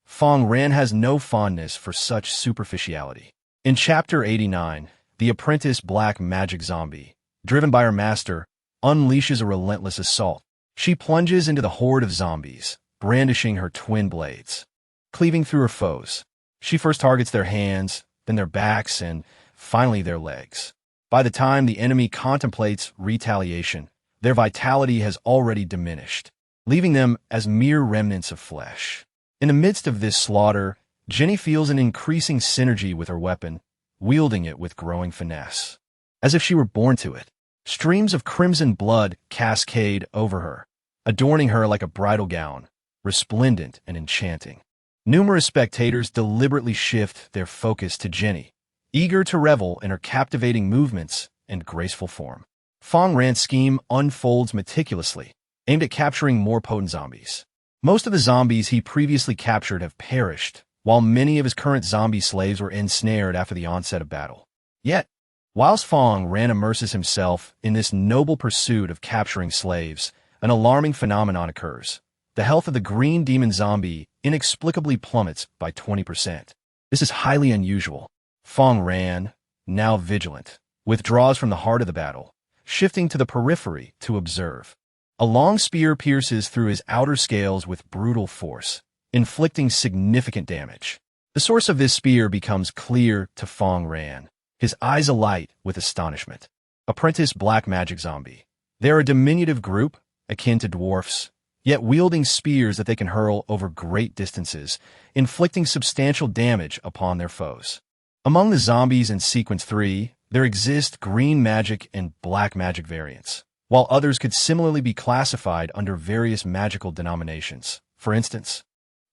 Fang Ran has no fondness for such superficiality. In Chapter 89, the apprentice black magic zombie, driven by her master, unleashes a relentless assault. She plunges into the horde of zombies, brandishing her twin blades. Cleaving through her foes, she first targets their hands, then their backs, and finally their legs. By the time the enemy contemplates retaliation, their vitality has already diminished, leaving them as mere remnants of flesh. In the midst of this slaughter, Jenny feels an increasing synergy with her weapon, wielding it with growing finesse. As if she were born to it, streams of crimson blood cascade over her, adorning her like a bridal gown, resplendent and enchanting. Numerous spectators deliberately shift their focus to Jenny, eager to revel in her captivating movements and graceful form. Fang Ran's scheme unfolds meticulously, aimed at capturing more potent zombies. Most of the zombies he previously captured have perished, while many of his current zombie slaves were ensnared after the onset of battle. Yet, whilst Fang Ran immerses himself in this noble pursuit of capturing slaves, an alarming phenomenon occurs. The health of the green demon zombie inexplicably plummets by 20%. This is highly unusual. Fang Ran, now vigilant, withdraws from the heart of the battle, shifting to the periphery to observe. A long spear pierces through his outer scales with brutal force, inflicting significant damage. The source of this spear becomes clear to Fang Ran, his eyes alight with astonishment. Apprentice black magic zombie. They are a diminutive group, akin to dwarfs, yet wielding spears that they can hurl over great distances, inflicting substantial damage upon their foes. Among the zombies in Sequence 3, there exist green magic and black magic variants, while others could similarly be classified under various magical denominations. For instance,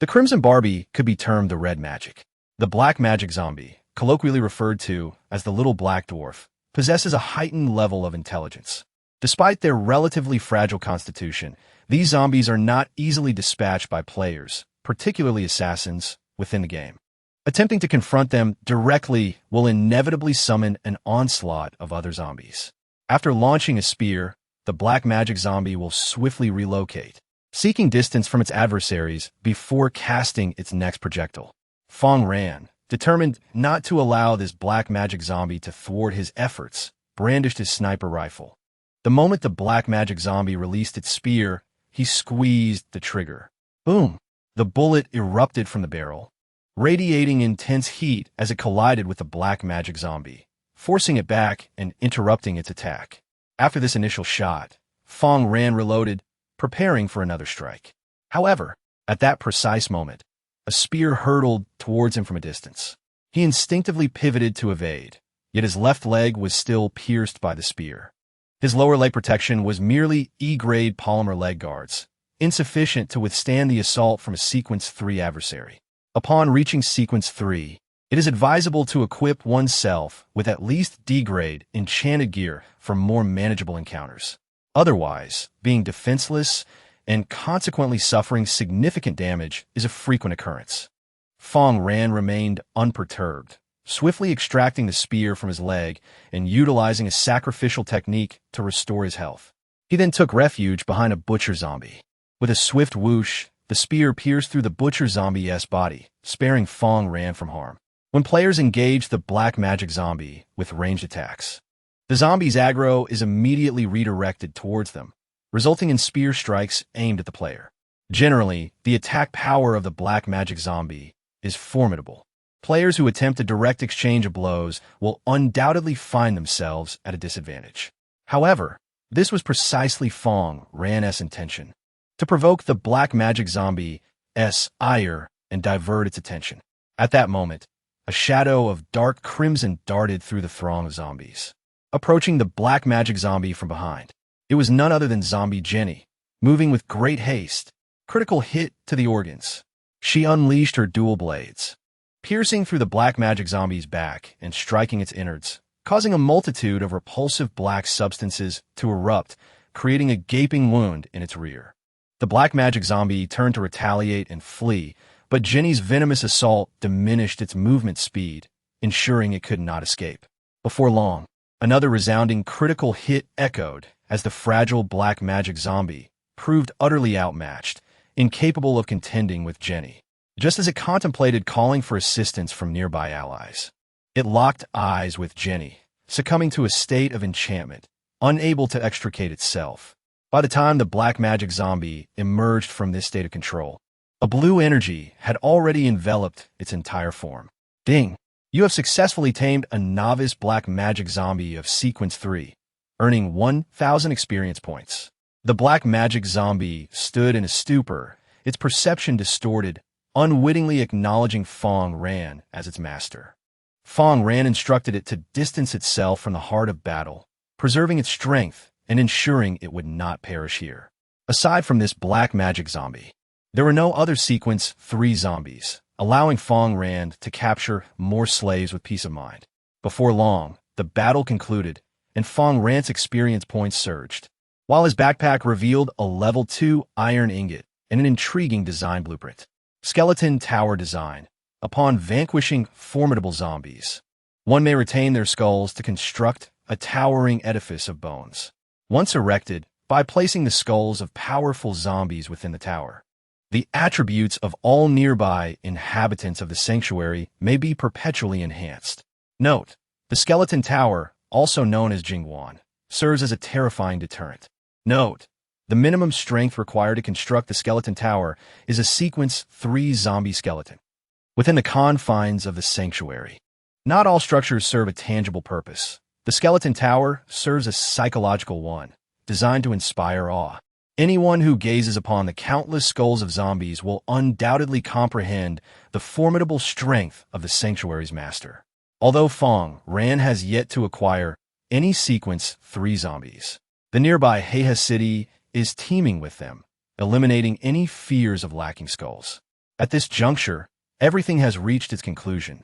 the Crimson Barbie could be termed the red magic. The black magic zombie, colloquially referred to as the little black dwarf, possesses a heightened level of intelligence. Despite their relatively fragile constitution, these zombies are not easily dispatched by players, particularly assassins, within the game. Attempting to confront them directly will inevitably summon an onslaught of other zombies. After launching a spear, the black magic zombie will swiftly relocate, seeking distance from its adversaries before casting its next projectile. Fang Ran, determined not to allow this black magic zombie to thwart his efforts, brandished his sniper rifle. The moment the black magic zombie released its spear, he squeezed the trigger. Boom! The bullet erupted from the barrel, radiating intense heat as it collided with the black magic zombie, forcing it back and interrupting its attack. After this initial shot, Fang Ran reloaded, preparing for another strike. However, at that precise moment, a spear hurtled towards him from a distance. He instinctively pivoted to evade, yet his left leg was still pierced by the spear. His lower leg protection was merely E-grade polymer leg guards, insufficient to withstand the assault from a Sequence 3 adversary. Upon reaching Sequence 3, it is advisable to equip oneself with at least D-grade enchanted gear for more manageable encounters. Otherwise, being defenseless and consequently suffering significant damage is a frequent occurrence. Fang Ran remained unperturbed, swiftly extracting the spear from his leg and utilizing a sacrificial technique to restore his health. He then took refuge behind a butcher zombie. With a swift whoosh, the spear pierced through the butcher zombie's body, sparing Fang Ran from harm. When players engage the black magic zombie with ranged attacks, the zombie's aggro is immediately redirected towards them, resulting in spear strikes aimed at the player. Generally, the attack power of the black magic zombie is formidable. Players who attempt a direct exchange of blows will undoubtedly find themselves at a disadvantage. However, this was precisely Fang Ran's intention, to provoke the black magic zombie's ire and divert its attention. At that moment, a shadow of dark crimson darted through the throng of zombies, approaching the black magic zombie from behind. It was none other than Zombie Jenny, moving with great haste. Critical hit to the organs. She unleashed her dual blades, piercing through the black magic zombie's back and striking its innards, causing a multitude of repulsive black substances to erupt, creating a gaping wound in its rear. The black magic zombie turned to retaliate and flee, but Jenny's venomous assault diminished its movement speed, ensuring it could not escape. Before long, another resounding critical hit echoed as the fragile black magic zombie proved utterly outmatched, incapable of contending with Jenny. Just as it contemplated calling for assistance from nearby allies, it locked eyes with Jenny, succumbing to a state of enchantment, unable to extricate itself. By the time the black magic zombie emerged from this state of control, a blue energy had already enveloped its entire form. Ding! You have successfully tamed a novice black magic zombie of Sequence 3, earning 1,000 experience points. The black magic zombie stood in a stupor, its perception distorted, unwittingly acknowledging Fang Ran as its master. Fang Ran instructed it to distance itself from the heart of battle, preserving its strength and ensuring it would not perish here. Aside from this black magic zombie, there were no other Sequence 3 zombies, allowing Fang Ran to capture more slaves with peace of mind. Before long, the battle concluded, and Fang Ran's experience points surged, while his backpack revealed a level 2 iron ingot and an intriguing design blueprint. Skeleton Tower Design. Upon vanquishing formidable zombies, one may retain their skulls to construct a towering edifice of bones. Once erected, by placing the skulls of powerful zombies within the tower, the attributes of all nearby inhabitants of the sanctuary may be perpetually enhanced. Note: the Skeleton Tower, also known as Jingwan, serves as a terrifying deterrent. Note: the minimum strength required to construct the Skeleton Tower is a Sequence 3 zombie skeleton. Within the confines of the sanctuary, not all structures serve a tangible purpose. The Skeleton Tower serves a psychological one, designed to inspire awe. Anyone who gazes upon the countless skulls of zombies will undoubtedly comprehend the formidable strength of the sanctuary's master. Although Fang Ran has yet to acquire any Sequence 3 zombies, the nearby Heiha city is teeming with them, eliminating any fears of lacking skulls. At this juncture, everything has reached its conclusion.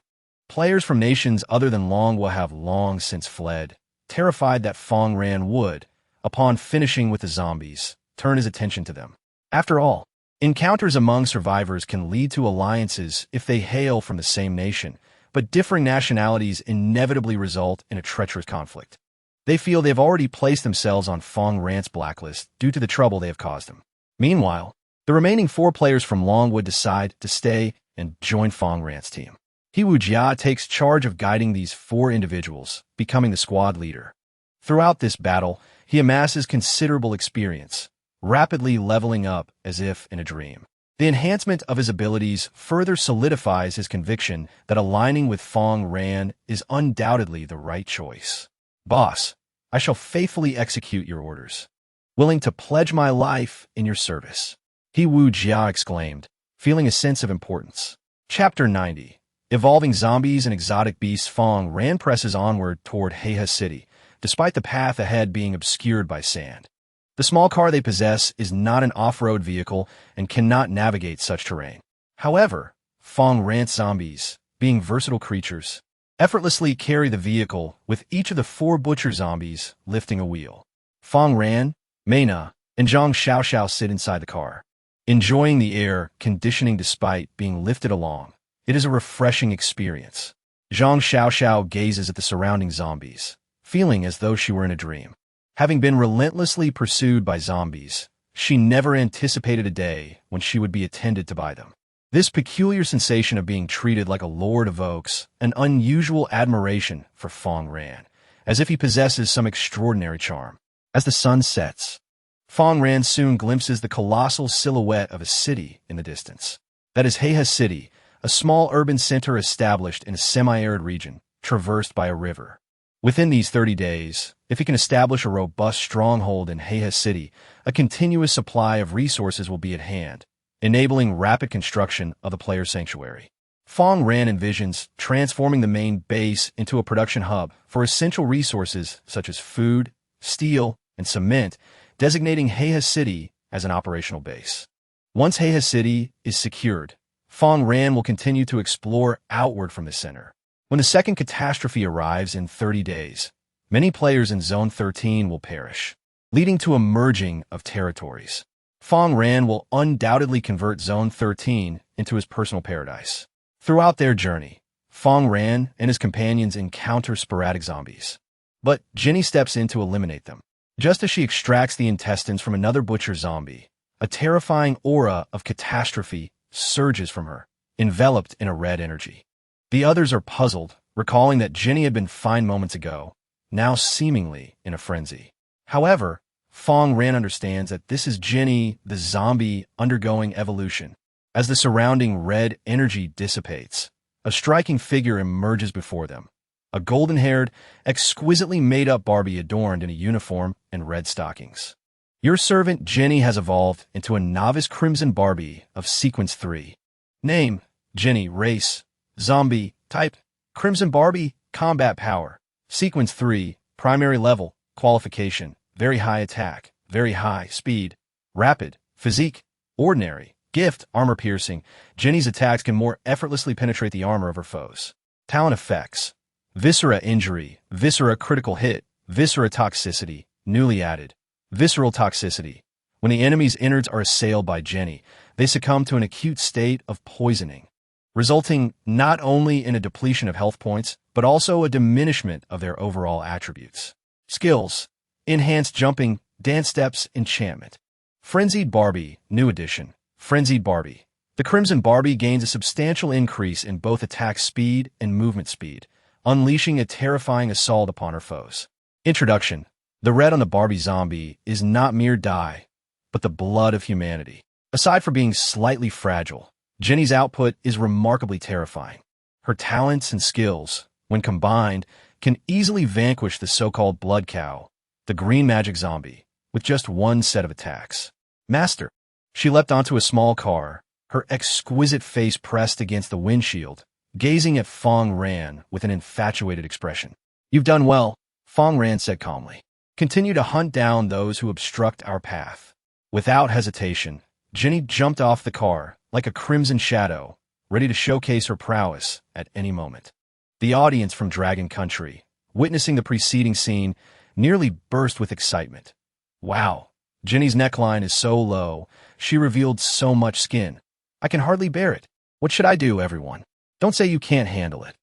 Players from nations other than Long will have long since fled, terrified that Fang Ran would, upon finishing with the zombies, turn his attention to them. After all, encounters among survivors can lead to alliances if they hail from the same nation, but differing nationalities inevitably result in a treacherous conflict. They feel they've already placed themselves on Fang Ran's blacklist due to the trouble they have caused him. Meanwhile, the remaining 4 players from Long would decide to stay and join Fang Ran's team. He Wu Jia takes charge of guiding these 4 individuals, becoming the squad leader. Throughout this battle, he amasses considerable experience, rapidly leveling up as if in a dream. The enhancement of his abilities further solidifies his conviction that aligning with Fang Ran is undoubtedly the right choice. Boss, I shall faithfully execute your orders, willing to pledge my life in your service, He Wu Jia exclaimed, feeling a sense of importance. Chapter 90. Evolving Zombies and Exotic Beasts. Fang Ran presses onward toward Heiha City, despite the path ahead being obscured by sand. The small car they possess is not an off-road vehicle and cannot navigate such terrain. However, Fang Ran's zombies, being versatile creatures, effortlessly carry the vehicle, with each of the 4 butcher zombies lifting a wheel. Fang Ran, Meina, and Zhang Xiaoxiao sit inside the car, enjoying the air conditioning despite being lifted along. It is a refreshing experience. Zhang Xiaoxiao gazes at the surrounding zombies, feeling as though she were in a dream. Having been relentlessly pursued by zombies, she never anticipated a day when she would be attended to by them. This peculiar sensation of being treated like a lord evokes an unusual admiration for Fang Ran, as if he possesses some extraordinary charm. As the sun sets, Fang Ran soon glimpses the colossal silhouette of a city in the distance. That is Heiha City, a small urban center established in a semi-arid region, traversed by a river. Within these 30 days, if he can establish a robust stronghold in Heiha City, a continuous supply of resources will be at hand, enabling rapid construction of the player's sanctuary. Fang Ran envisions transforming the main base into a production hub for essential resources such as food, steel, and cement, designating Heiha City as an operational base. Once Heiha City is secured, Fang Ran will continue to explore outward from the center. When the second catastrophe arrives in 30 days, many players in Zone 13 will perish, leading to a merging of territories. Fang Ran will undoubtedly convert Zone 13 into his personal paradise. Throughout their journey, Fang Ran and his companions encounter sporadic zombies. But Jenny steps in to eliminate them. Just as she extracts the intestines from another butcher zombie, a terrifying aura of catastrophe surges from her, enveloped in a red energy. The others are puzzled, recalling that Jenny had been fine moments ago, now seemingly in a frenzy. However, Fang Ran understands that this is Jenny, the zombie, undergoing evolution. As the surrounding red energy dissipates, a striking figure emerges before them. A golden-haired, exquisitely made-up Barbie adorned in a uniform and red stockings. Your servant Jenny has evolved into a novice Crimson Barbie of Sequence 3. Name, Jenny. Race, zombie. Type, Crimson Barbie. Combat power, Sequence 3. Primary level, qualification, very high attack, very high speed, rapid, physique, ordinary, gift, armor piercing. Jenny's attacks can more effortlessly penetrate the armor of her foes. Talent effects, Viscera injury, Viscera critical hit, Viscera toxicity, newly added. Visceral toxicity. When the enemy's innards are assailed by Jenny, they succumb to an acute state of poisoning, resulting not only in a depletion of health points, but also a diminishment of their overall attributes. Skills, enhanced jumping, dance steps, enchantment. Frenzied Barbie, new addition, Frenzied Barbie. The Crimson Barbie gains a substantial increase in both attack speed and movement speed, unleashing a terrifying assault upon her foes. Introduction. The red on the Barbie zombie is not mere dye, but the blood of humanity. Aside from being slightly fragile, Jenny's output is remarkably terrifying. Her talents and skills, when combined, can easily vanquish the so-called blood cow, the green magic zombie, with just one set of attacks. Master. She leapt onto a small car, her exquisite face pressed against the windshield, gazing at Fang Ran with an infatuated expression. You've done well, Fang Ran said calmly. Continue to hunt down those who obstruct our path. Without hesitation, Jenny jumped off the car like a crimson shadow, ready to showcase her prowess at any moment. The audience from Dragon Country, witnessing the preceding scene, nearly burst with excitement. Wow, Jenny's neckline is so low, she revealed so much skin. I can hardly bear it. What should I do, everyone? Don't say you can't handle it.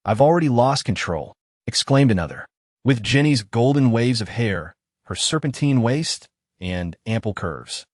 I've already lost control, exclaimed another. With Jenny's golden waves of hair, her serpentine waist, and ample curves.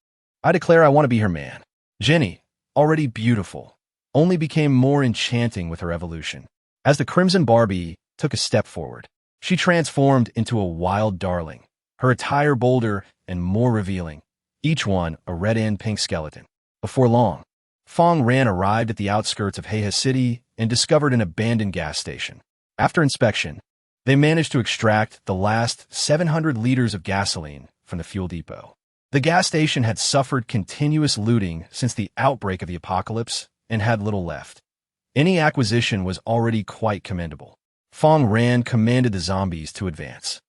I declare I want to be her man. Jenny, already beautiful, only became more enchanting with her evolution. As the Crimson Barbie took a step forward, she transformed into a wild darling, her attire bolder and more revealing, each one a red and pink skeleton. Before long, Fang Ran arrived at the outskirts of Heiha City and discovered an abandoned gas station. After inspection, they managed to extract the last 700 liters of gasoline from the fuel depot. The gas station had suffered continuous looting since the outbreak of the apocalypse and had little left. Any acquisition was already quite commendable. Fang Ran commanded the zombies to advance,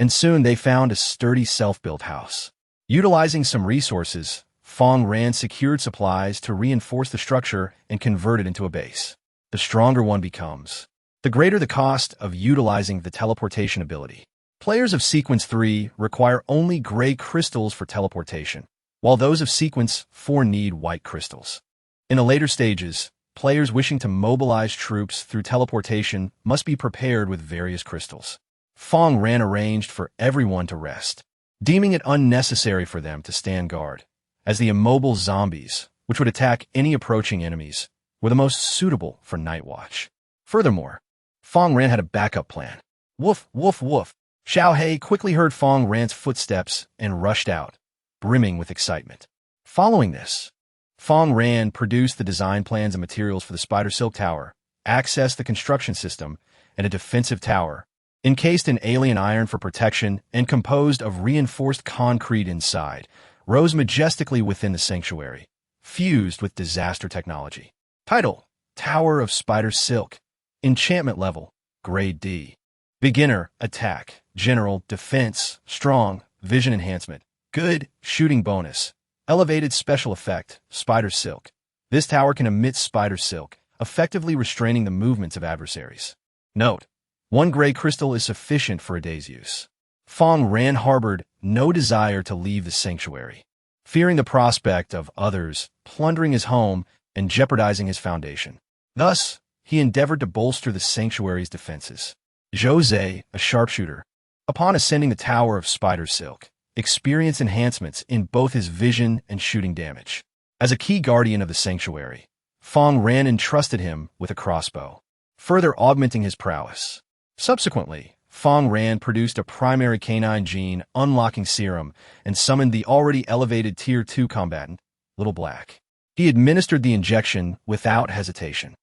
and soon they found a sturdy self-built house. Utilizing some resources, Fang Ran secured supplies to reinforce the structure and convert it into a base. The stronger one becomes, the greater the cost of utilizing the teleportation ability. Players of Sequence 3 require only gray crystals for teleportation, while those of Sequence 4 need white crystals. In the later stages, players wishing to mobilize troops through teleportation must be prepared with various crystals. Fang Ran arranged for everyone to rest, deeming it unnecessary for them to stand guard, as the immobile zombies, which would attack any approaching enemies, were the most suitable for night watch. Furthermore, Fang Ran had a backup plan. Woof, woof, woof. Xiao Hei quickly heard Fang Ran's footsteps and rushed out, brimming with excitement. Following this, Fang Ran produced the design plans and materials for the Spider Silk Tower, accessed the construction system, and a defensive tower, encased in alien iron for protection and composed of reinforced concrete inside, rose majestically within the sanctuary, fused with disaster technology. Title: Tower of Spider Silk. Enchantment level, Grade D. Beginner, attack, general, defense, strong, vision enhancement, good, shooting bonus, elevated special effect, spider silk. This tower can emit spider silk, effectively restraining the movements of adversaries. Note: 1 gray crystal is sufficient for a day's use. Fang Ran harbored no desire to leave the sanctuary. fearing the prospect of others plundering his home and jeopardizing his foundation. Thus, he endeavored to bolster the sanctuary's defenses. Jose, a sharpshooter, upon ascending the Tower of Spider Silk, experienced enhancements in both his vision and shooting damage. As a key guardian of the sanctuary, Fang Ran entrusted him with a crossbow, further augmenting his prowess. Subsequently, Fang Ran produced a primary canine gene unlocking serum and summoned the already elevated Tier 2 combatant, Little Black. He administered the injection without hesitation.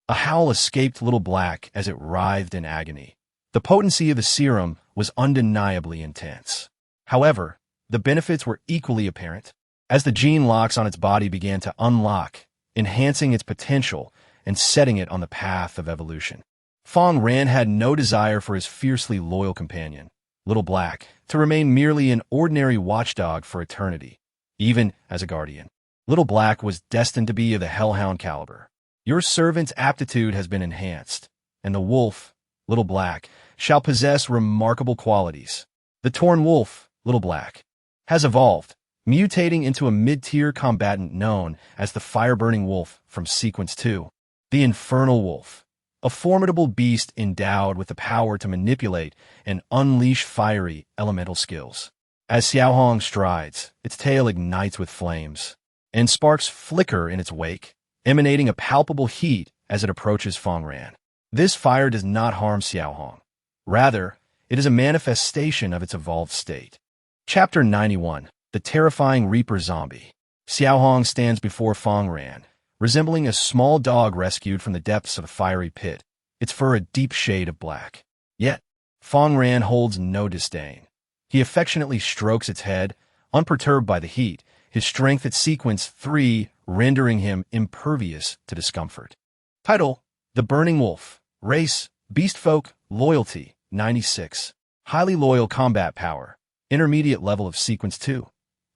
A howl escaped Little Black as it writhed in agony. The potency of the serum was undeniably intense. However, the benefits were equally apparent, as the gene locks on its body began to unlock, enhancing its potential and setting it on the path of evolution. Fang Ran had no desire for his fiercely loyal companion, Little Black, to remain merely an ordinary watchdog for eternity, even as a guardian. Little Black was destined to be of the hellhound caliber. Your servant's aptitude has been enhanced, and the wolf, Little Black, shall possess remarkable qualities. The Torn Wolf, Little Black, has evolved, mutating into a mid-tier combatant known as the Fire-Burning Wolf from Sequence 2. The Infernal Wolf, a formidable beast endowed with the power to manipulate and unleash fiery elemental skills. As Xiaohong strides, its tail ignites with flames, and sparks flicker in its wake, emanating a palpable heat as it approaches Fang Ran. This fire does not harm Xiaohong. Rather, it is a manifestation of its evolved state. Chapter 91. The Terrifying Reaper Zombie. Xiaohong stands before Fang Ran, resembling a small dog rescued from the depths of a fiery pit, its fur a deep shade of black. Yet, Fang Ran holds no disdain. He affectionately strokes its head, unperturbed by the heat, his strength at Sequence 3 rendering him impervious to discomfort. Title: The Burning Wolf. Race: Beastfolk. Loyalty: 96. Highly loyal combat power. Intermediate level of Sequence 2.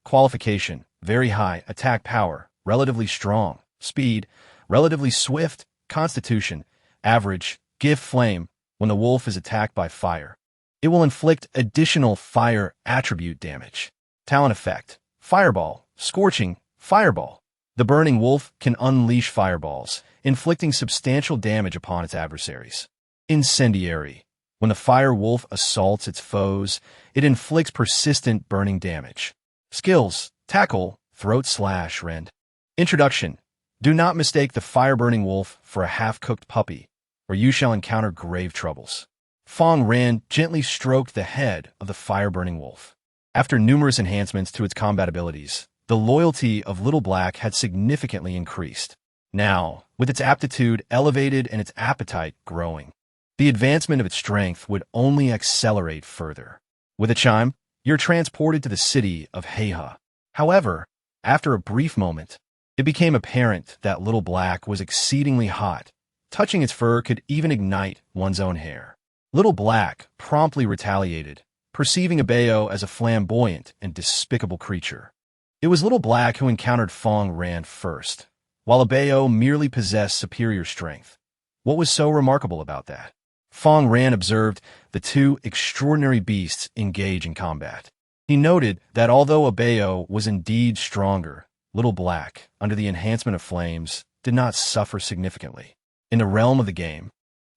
Qualification: very high attack power, relatively strong. Speed: relatively swift. Constitution: average. Gift Flame: when the wolf is attacked by fire, it will inflict additional fire attribute damage. Talent effect: Fireball, Scorching, Fireball. The Burning Wolf can unleash fireballs, inflicting substantial damage upon its adversaries. Incendiary: when the fire wolf assaults its foes, it inflicts persistent burning damage. Skills: Tackle, Throat Slash, Rend. Introduction: do not mistake the fire-burning wolf for a half-cooked puppy, or you shall encounter grave troubles. Fang Ran gently stroked the head of the fire-burning wolf. After numerous enhancements to its combat abilities, the loyalty of Little Black had significantly increased. Now, with its aptitude elevated and its appetite growing, the advancement of its strength would only accelerate further. With a chime, you're transported to the city of Heiha. However, after a brief moment, it became apparent that Little Black was exceedingly hot. Touching its fur could even ignite one's own hair. Little Black promptly retaliated, perceiving Abeo as a flamboyant and despicable creature. It was Little Black who encountered Fang Ran first, while Abeo merely possessed superior strength. What was so remarkable about that? Fang Ran observed the two extraordinary beasts engage in combat. He noted that although Abeo was indeed stronger, Little Black, under the enhancement of flames, did not suffer significantly. In the realm of the game,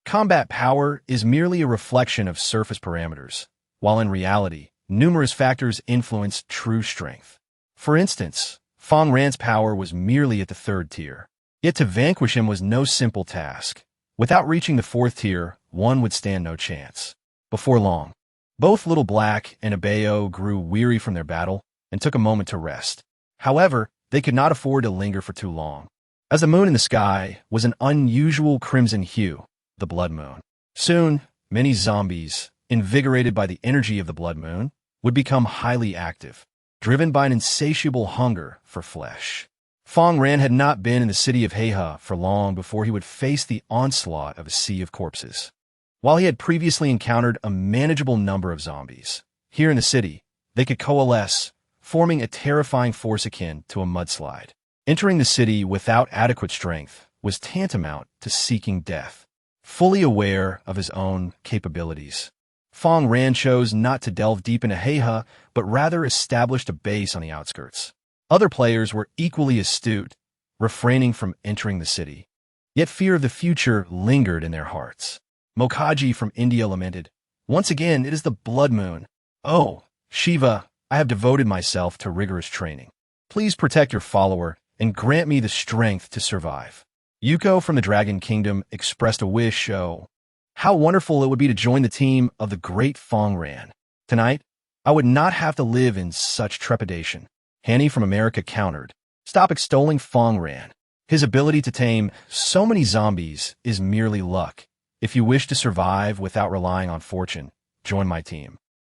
combat power is merely a reflection of surface parameters, while in reality, numerous factors influence true strength. For instance, Fang Ran's power was merely at the 3rd tier, yet to vanquish him was no simple task. Without reaching the 4th tier, one would stand no chance. Before long, both Little Black and Abeo grew weary from their battle and took a moment to rest. However, they could not afford to linger for too long, as the moon in the sky was an unusual crimson hue, the blood moon. Soon, many zombies, invigorated by the energy of the blood moon, would become highly active, driven by an insatiable hunger for flesh. Fang Ran had not been in the city of Heiha for long before he would face the onslaught of a sea of corpses. While he had previously encountered a manageable number of zombies, here in the city, they could coalesce, forming a terrifying force akin to a mudslide. Entering the city without adequate strength was tantamount to seeking death. Fully aware of his own capabilities, Fang Ran chose not to delve deep into Heiha, but rather established a base on the outskirts. Other players were equally astute, refraining from entering the city. Yet fear of the future lingered in their hearts. Mokaji from India lamented, "Once again, it is the blood moon. Oh, Shiva, I have devoted myself to rigorous training. Please protect your follower and grant me the strength to survive." Yuko from the Dragon Kingdom expressed a wish, "Oh, how wonderful it would be to join the team of the great Fang Ran. Tonight, I would not have to live in such trepidation." Hanny from America countered, "Stop extolling Fang Ran. His ability to tame so many zombies is merely luck. If you wish to survive without relying on fortune, join my team,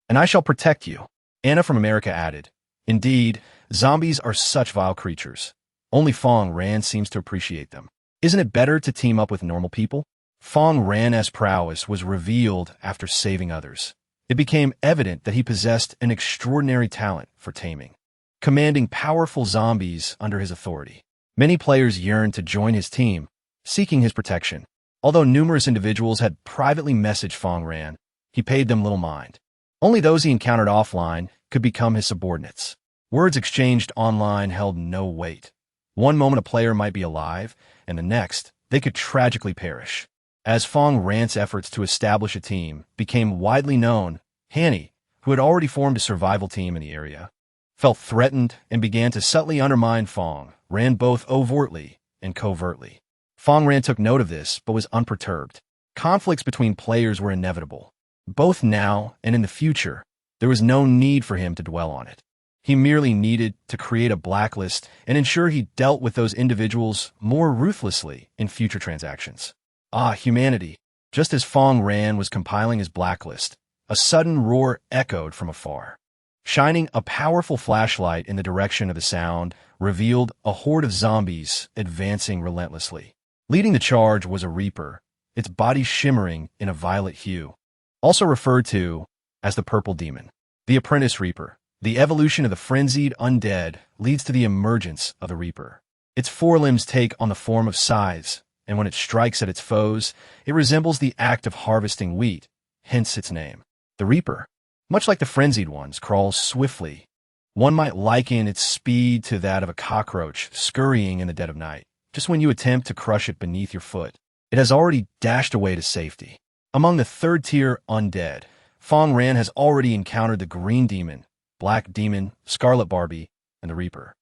and I shall protect you." Anna from America added, "Indeed, zombies are such vile creatures. Only Fang Ran seems to appreciate them. Isn't it better to team up with normal people?" Fang Ran's prowess was revealed after saving others. It became evident that he possessed an extraordinary talent for taming, commanding powerful zombies under his authority. Many players yearned to join his team, seeking his protection. Although numerous individuals had privately messaged Fang Ran, he paid them little mind. Only those he encountered offline could become his subordinates. Words exchanged online held no weight. One moment a player might be alive, and the next, they could tragically perish. As Fang Ran's efforts to establish a team became widely known, Hanny, who had already formed a survival team in the area, felt threatened and began to subtly undermine Fang Ran both overtly and covertly. Fang Ran took note of this, but was unperturbed. Conflicts between players were inevitable. Both now and in the future, there was no need for him to dwell on it. He merely needed to create a blacklist and ensure he dealt with those individuals more ruthlessly in future transactions. Ah, humanity! Just as Fang Ran was compiling his blacklist, a sudden roar echoed from afar. Shining a powerful flashlight in the direction of the sound revealed a horde of zombies advancing relentlessly. Leading the charge was a Reaper, its body shimmering in a violet hue, also referred to as the Purple Demon. The Apprentice Reaper, the evolution of the frenzied undead, leads to the emergence of the Reaper. Its forelimbs take on the form of scythes, and when it strikes at its foes, it resembles the act of harvesting wheat, hence its name. The Reaper, much like the frenzied ones, crawls swiftly. One might liken its speed to that of a cockroach scurrying in the dead of night. Just when you attempt to crush it beneath your foot, it has already dashed away to safety. Among the third-tier undead, Fang Ran has already encountered the Green Demon, Black Demon, Scarlet Barbie, and the Reaper.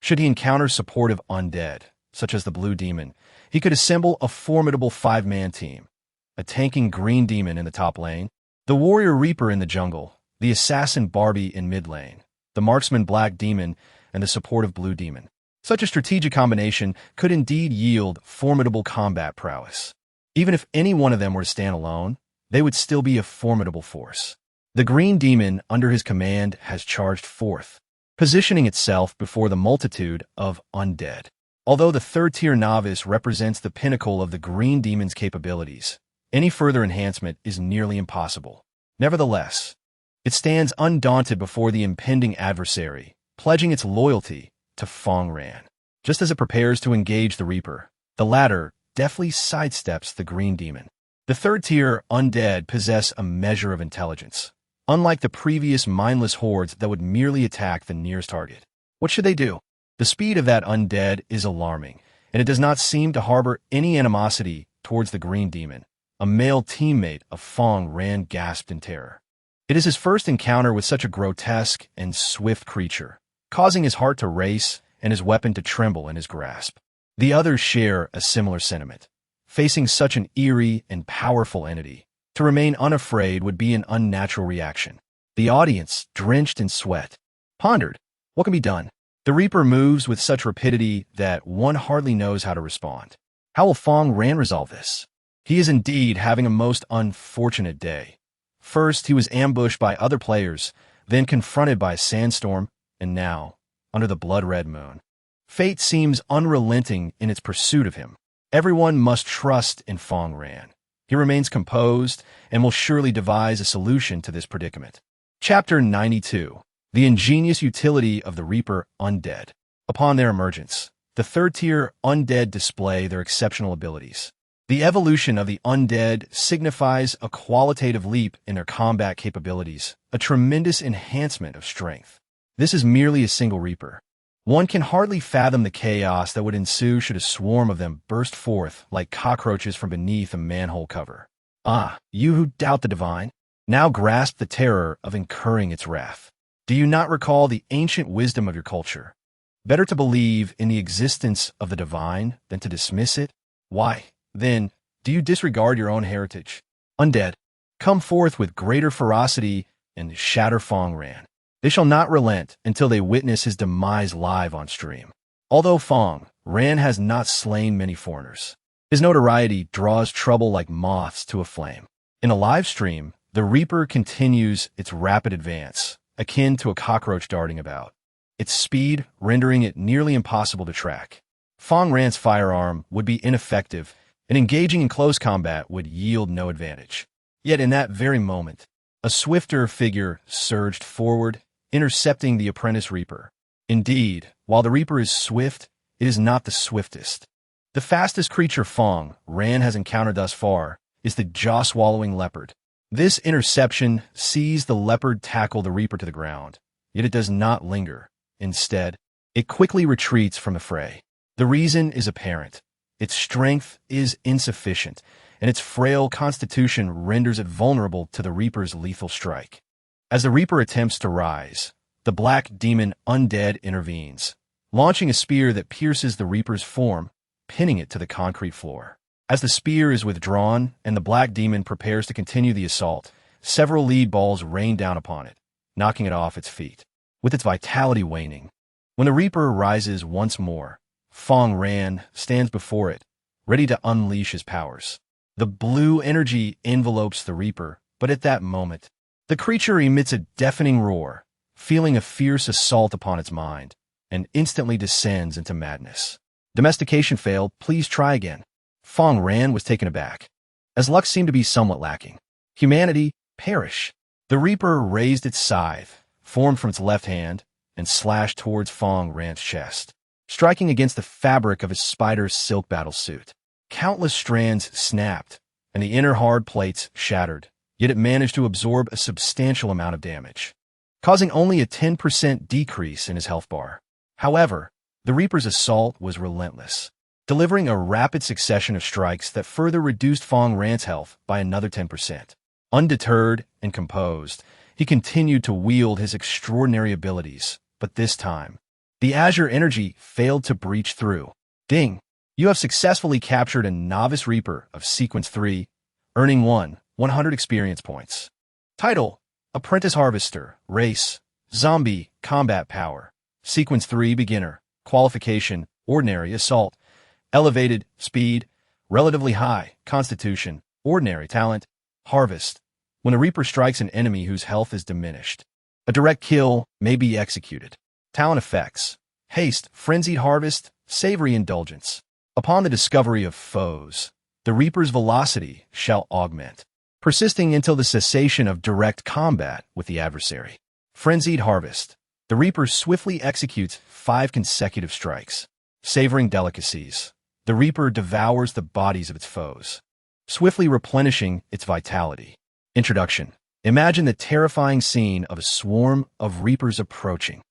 Should he encounter supportive undead, such as the Blue Demon, he could assemble a formidable five-man team. A tanking Green Demon in the top lane, the Warrior Reaper in the jungle, the Assassin Barbie in mid lane, the Marksman Black Demon, and the supportive Blue Demon. Such a strategic combination could indeed yield formidable combat prowess. Even if any one of them were to stand alone, they would still be a formidable force. The Green Demon under his command has charged forth, positioning itself before the multitude of undead. Although the third-tier novice represents the pinnacle of the Green Demon's capabilities, any further enhancement is nearly impossible. Nevertheless, it stands undaunted before the impending adversary, pledging its loyalty to Fang Ran. Just as it prepares to engage the Reaper, the latter deftly sidesteps the Green Demon. The third-tier undead possess a measure of intelligence, unlike the previous mindless hordes that would merely attack the nearest target. What should they do? The speed of that undead is alarming, and it does not seem to harbor any animosity towards the Green Demon. A male teammate of Fang Ran gasped in terror. It is his first encounter with such a grotesque and swift creature, causing his heart to race and his weapon to tremble in his grasp. The others share a similar sentiment. Facing such an eerie and powerful entity, to remain unafraid would be an unnatural reaction. The audience, drenched in sweat, pondered, what can be done? The Reaper moves with such rapidity that one hardly knows how to respond. How will Fang Ran resolve this? He is indeed having a most unfortunate day. First, he was ambushed by other players, then confronted by a sandstorm, and now, under the blood-red moon. Fate seems unrelenting in its pursuit of him. Everyone must trust in Fang Ran. He remains composed and will surely devise a solution to this predicament. Chapter 92. The Ingenious Utility of the Reaper Undead. Upon their emergence, the third-tier undead display their exceptional abilities. The evolution of the undead signifies a qualitative leap in their combat capabilities, a tremendous enhancement of strength. This is merely a single Reaper. One can hardly fathom the chaos that would ensue should a swarm of them burst forth like cockroaches from beneath a manhole cover. Ah, you who doubt the divine, now grasp the terror of incurring its wrath. Do you not recall the ancient wisdom of your culture? Better to believe in the existence of the divine than to dismiss it? Why, then, do you disregard your own heritage? Undead, come forth with greater ferocity and shatter Fang Ran. They shall not relent until they witness his demise live on stream. Although Fang Ran has not slain many foreigners, his notoriety draws trouble like moths to a flame. In a live stream, the Reaper continues its rapid advance, akin to a cockroach darting about, its speed rendering it nearly impossible to track. Fang Ran's firearm would be ineffective, and engaging in close combat would yield no advantage. Yet in that very moment, a swifter figure surged forward, intercepting the apprentice Reaper. Indeed, while the Reaper is swift, it is not the swiftest. The fastest creature Fang Ran has encountered thus far is the jaw-swallowing leopard. This interception sees the leopard tackle the Reaper to the ground, yet it does not linger. Instead, it quickly retreats from the fray. The reason is apparent. Its strength is insufficient, and its frail constitution renders it vulnerable to the Reaper's lethal strike. As the Reaper attempts to rise, the black demon Undead intervenes, launching a spear that pierces the Reaper's form, pinning it to the concrete floor. As the spear is withdrawn and the black demon prepares to continue the assault, several lead balls rain down upon it, knocking it off its feet. With its vitality waning, when the Reaper rises once more, Fang Ran stands before it, ready to unleash his powers. The blue energy envelopes the Reaper, but at that moment, the creature emits a deafening roar, feeling a fierce assault upon its mind, and instantly descends into madness. Domestication failed, please try again. Fang Ran was taken aback, as luck seemed to be somewhat lacking. Humanity, perish. The Reaper raised its scythe, formed from its left hand, and slashed towards Fang Ran's chest, striking against the fabric of his spider's silk battle suit. Countless strands snapped, and the inner hard plates shattered, yet it managed to absorb a substantial amount of damage, causing only a 10% decrease in his health bar. However, the Reaper's assault was relentless, delivering a rapid succession of strikes that further reduced Fang Ran's health by another 10%. Undeterred and composed, he continued to wield his extraordinary abilities, but this time, the Azure energy failed to breach through. Ding! You have successfully captured a Novice Reaper of Sequence 3, earning 100 experience points. Title: Apprentice Harvester. Race: Zombie. Combat Power: Sequence 3 Beginner. Qualification: Ordinary. Assault: Elevated. Speed: Relatively high. Constitution: Ordinary. Talent: Harvest: When a Reaper strikes an enemy whose health is diminished, a direct kill may be executed. Talent effects: Haste, Frenzied Harvest, Savory Indulgence. Upon the discovery of foes, the Reaper's velocity shall augment, persisting until the cessation of direct combat with the adversary. Frenzied Harvest: The Reaper swiftly executes 5 consecutive strikes. Savoring Delicacies: The Reaper devours the bodies of its foes, swiftly replenishing its vitality. Introduction: Imagine the terrifying scene of a swarm of Reapers approaching.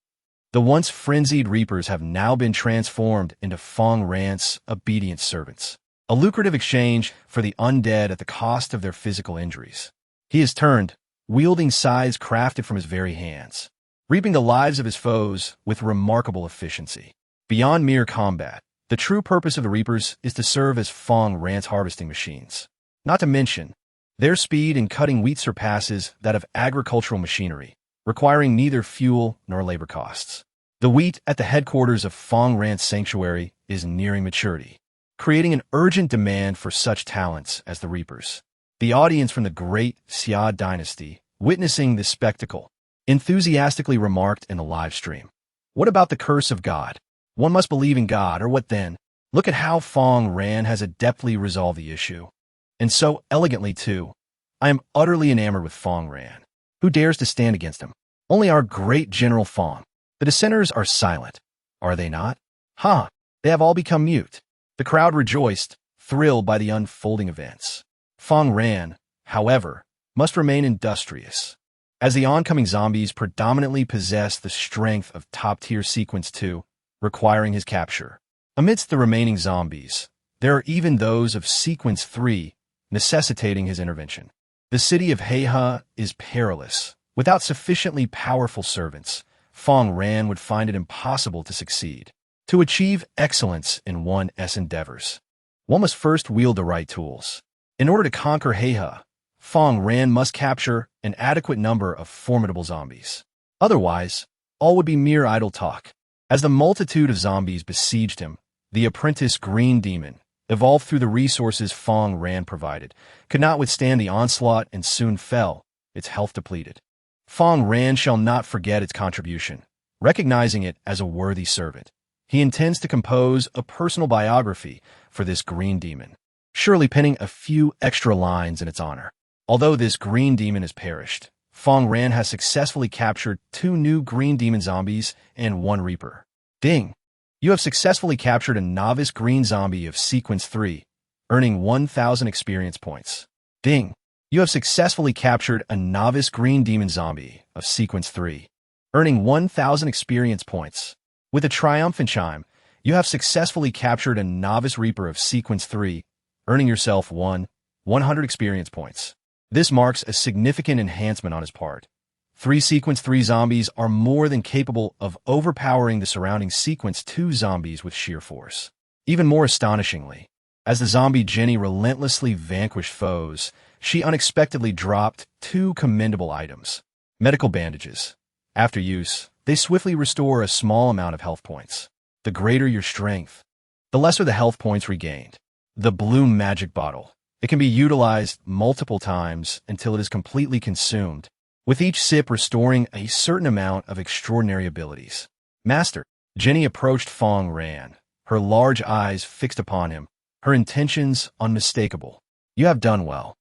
The once frenzied Reapers have now been transformed into Fang Ran's obedient servants, a lucrative exchange for the undead at the cost of their physical injuries. He is turned, wielding scythes crafted from his very hands, reaping the lives of his foes with remarkable efficiency. Beyond mere combat, the true purpose of the Reapers is to serve as Fang Ran's harvesting machines. Not to mention, their speed in cutting wheat surpasses that of agricultural machinery, requiring neither fuel nor labor costs. The wheat at the headquarters of Fang Ran's sanctuary is nearing maturity, creating an urgent demand for such talents as the Reapers. The audience from the great Xia dynasty, witnessing this spectacle, enthusiastically remarked in the live stream, "What about the curse of God? One must believe in God, or what then? Look at how Fang Ran has adeptly resolved the issue. And so elegantly, too. I am utterly enamored with Fang Ran. Who dares to stand against him? Only our great General Fang. The dissenters are silent, are they not? Ha! They have all become mute." The crowd rejoiced, thrilled by the unfolding events. Fang Ran, however, must remain industrious, as the oncoming zombies predominantly possess the strength of top-tier Sequence 2, requiring his capture. Amidst the remaining zombies, there are even those of Sequence 3, necessitating his intervention. The city of Heiha is perilous. Without sufficiently powerful servants, Fang Ran would find it impossible to succeed. To achieve excellence in one's endeavors, one must first wield the right tools. In order to conquer Heiha, Fang Ran must capture an adequate number of formidable zombies. Otherwise, all would be mere idle talk. As the multitude of zombies besieged him, the apprentice Green Demon, evolved through the resources Fang Ran provided, could not withstand the onslaught and soon fell, its health depleted. Fang Ran shall not forget its contribution, recognizing it as a worthy servant. He intends to compose a personal biography for this Green Demon, surely penning a few extra lines in its honor. Although this Green Demon has perished, Fang Ran has successfully captured 2 new Green Demon zombies and 1 Reaper. Ding! You have successfully captured a novice green zombie of Sequence 3, earning 1,000 experience points. Ding! You have successfully captured a novice green demon zombie of Sequence 3, earning 1,000 experience points. With a triumphant chime, you have successfully captured a novice Reaper of Sequence 3, earning yourself 100 experience points. This marks a significant enhancement on his part. 3 Sequence 3 zombies are more than capable of overpowering the surrounding Sequence 2 zombies with sheer force. Even more astonishingly, as the zombie Jenny relentlessly vanquished foes, she unexpectedly dropped 2 commendable items. Medical bandages. After use, they swiftly restore a small amount of health points. The greater your strength, the lesser the health points regained. The blue magic bottle. It can be utilized multiple times until it is completely consumed, with each sip restoring a certain amount of extraordinary abilities. Master. Jenny approached Fang Ran, her large eyes fixed upon him, her intentions unmistakable. You have done well.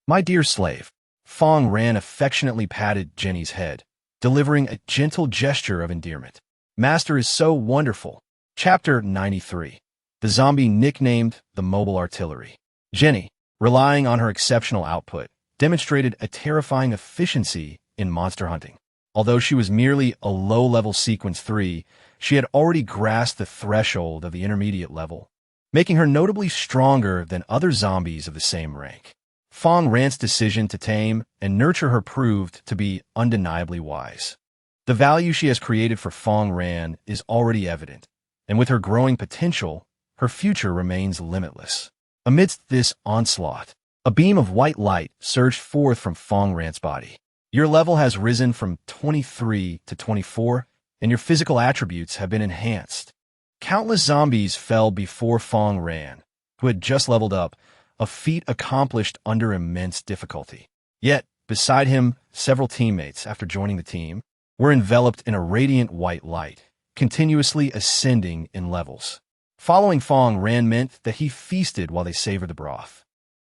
My dear slave. Fang Ran affectionately patted Jenny's head, delivering a gentle gesture of endearment. Master is so wonderful. Chapter 93. The zombie nicknamed the Mobile Artillery. Jenny, relying on her exceptional output, demonstrated a terrifying efficiency in monster hunting. Although she was merely a low-level Sequence 3, she had already grasped the threshold of the intermediate level, making her notably stronger than other zombies of the same rank. Fang Ran's decision to tame and nurture her proved to be undeniably wise. The value she has created for Fang Ran is already evident, and with her growing potential, her future remains limitless. Amidst this onslaught, a beam of white light surged forth from Fang Ran's body. Your level has risen from 23 to 24, and your physical attributes have been enhanced. Countless zombies fell before Fang Ran, who had just leveled up, a feat accomplished under immense difficulty. Yet, beside him, several teammates, after joining the team, were enveloped in a radiant white light, continuously ascending in levels. Following Fang Ran meant that he feasted while they savored the broth.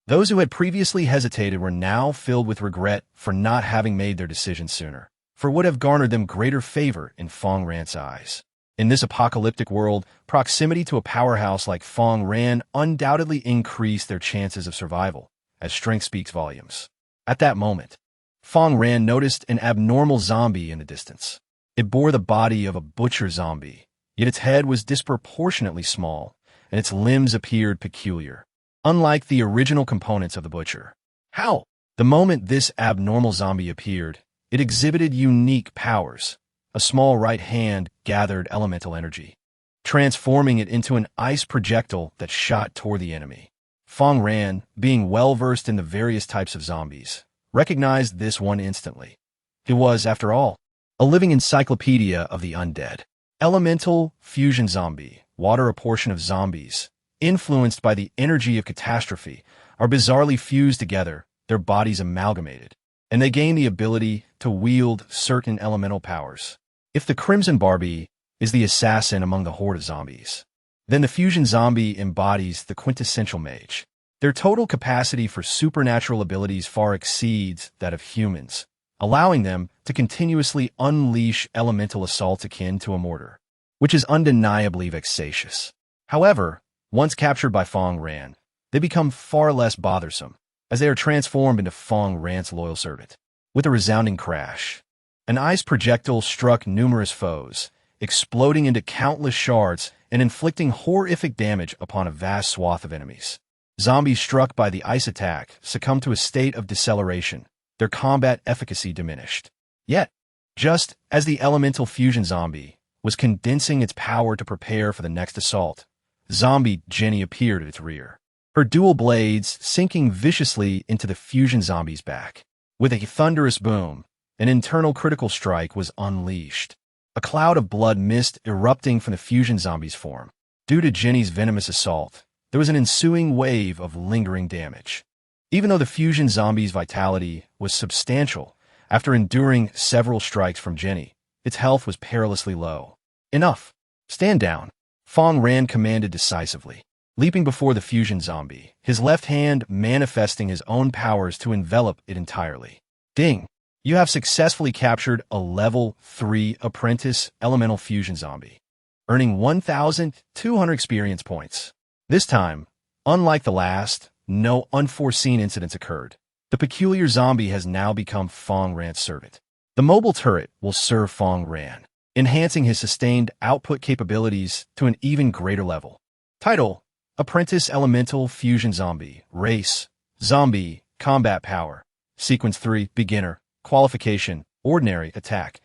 Those who had previously hesitated were now filled with regret for not having made their decision sooner, for it would have garnered them greater favor in Fang Ran's eyes. In this apocalyptic world, proximity to a powerhouse like Fang Ran undoubtedly increased their chances of survival, as strength speaks volumes. At that moment, Fang Ran noticed an abnormal zombie in the distance. It bore the body of a butcher zombie, yet its head was disproportionately small, and its limbs appeared peculiar, unlike the original components of the butcher. How? The moment this abnormal zombie appeared, it exhibited unique powers. A small right hand gathered elemental energy, transforming it into an ice projectile that shot toward the enemy. Fang Ran, being well-versed in the various types of zombies, recognized this one instantly. It was, after all, a living encyclopedia of the undead. Elemental fusion zombie, water. A portion of zombies, influenced by the energy of catastrophe, are bizarrely fused together, their bodies amalgamated, and they gain the ability to wield certain elemental powers. If the Crimson Barbie is the assassin among the horde of zombies, then the fusion zombie embodies the quintessential mage. Their total capacity for supernatural abilities far exceeds that of humans, allowing them to continuously unleash elemental assaults akin to a mortar, which is undeniably vexatious. However, once captured by Fang Ran, they become far less bothersome, as they are transformed into Fang Ran's loyal servant. With a resounding crash, an ice projectile struck numerous foes, exploding into countless shards and inflicting horrific damage upon a vast swath of enemies. Zombies struck by the ice attack succumbed to a state of deceleration, their combat efficacy diminished. Yet, just as the elemental fusion zombie was condensing its power to prepare for the next assault, zombie Jenny appeared at its rear, her dual blades sinking viciously into the fusion zombie's back. With a thunderous boom, an internal critical strike was unleashed, a cloud of blood mist erupting from the fusion zombie's form. Due to Jenny's venomous assault, there was an ensuing wave of lingering damage. Even though the fusion zombie's vitality was substantial, after enduring several strikes from Jenny, its health was perilously low. Enough. Stand down. Fang Ran commanded decisively, leaping before the fusion zombie, his left hand manifesting his own powers to envelop it entirely. Ding! You have successfully captured a level 3 apprentice elemental fusion zombie, earning 1,200 experience points. This time, unlike the last, no unforeseen incidents occurred. The peculiar zombie has now become Fang Ran's servant. The mobile turret will serve Fang Ran, enhancing his sustained output capabilities to an even greater level. Title: Apprentice Elemental Fusion Zombie. Race: Zombie. Combat Power: Sequence 3. Beginner. Qualification: Ordinary. Attack: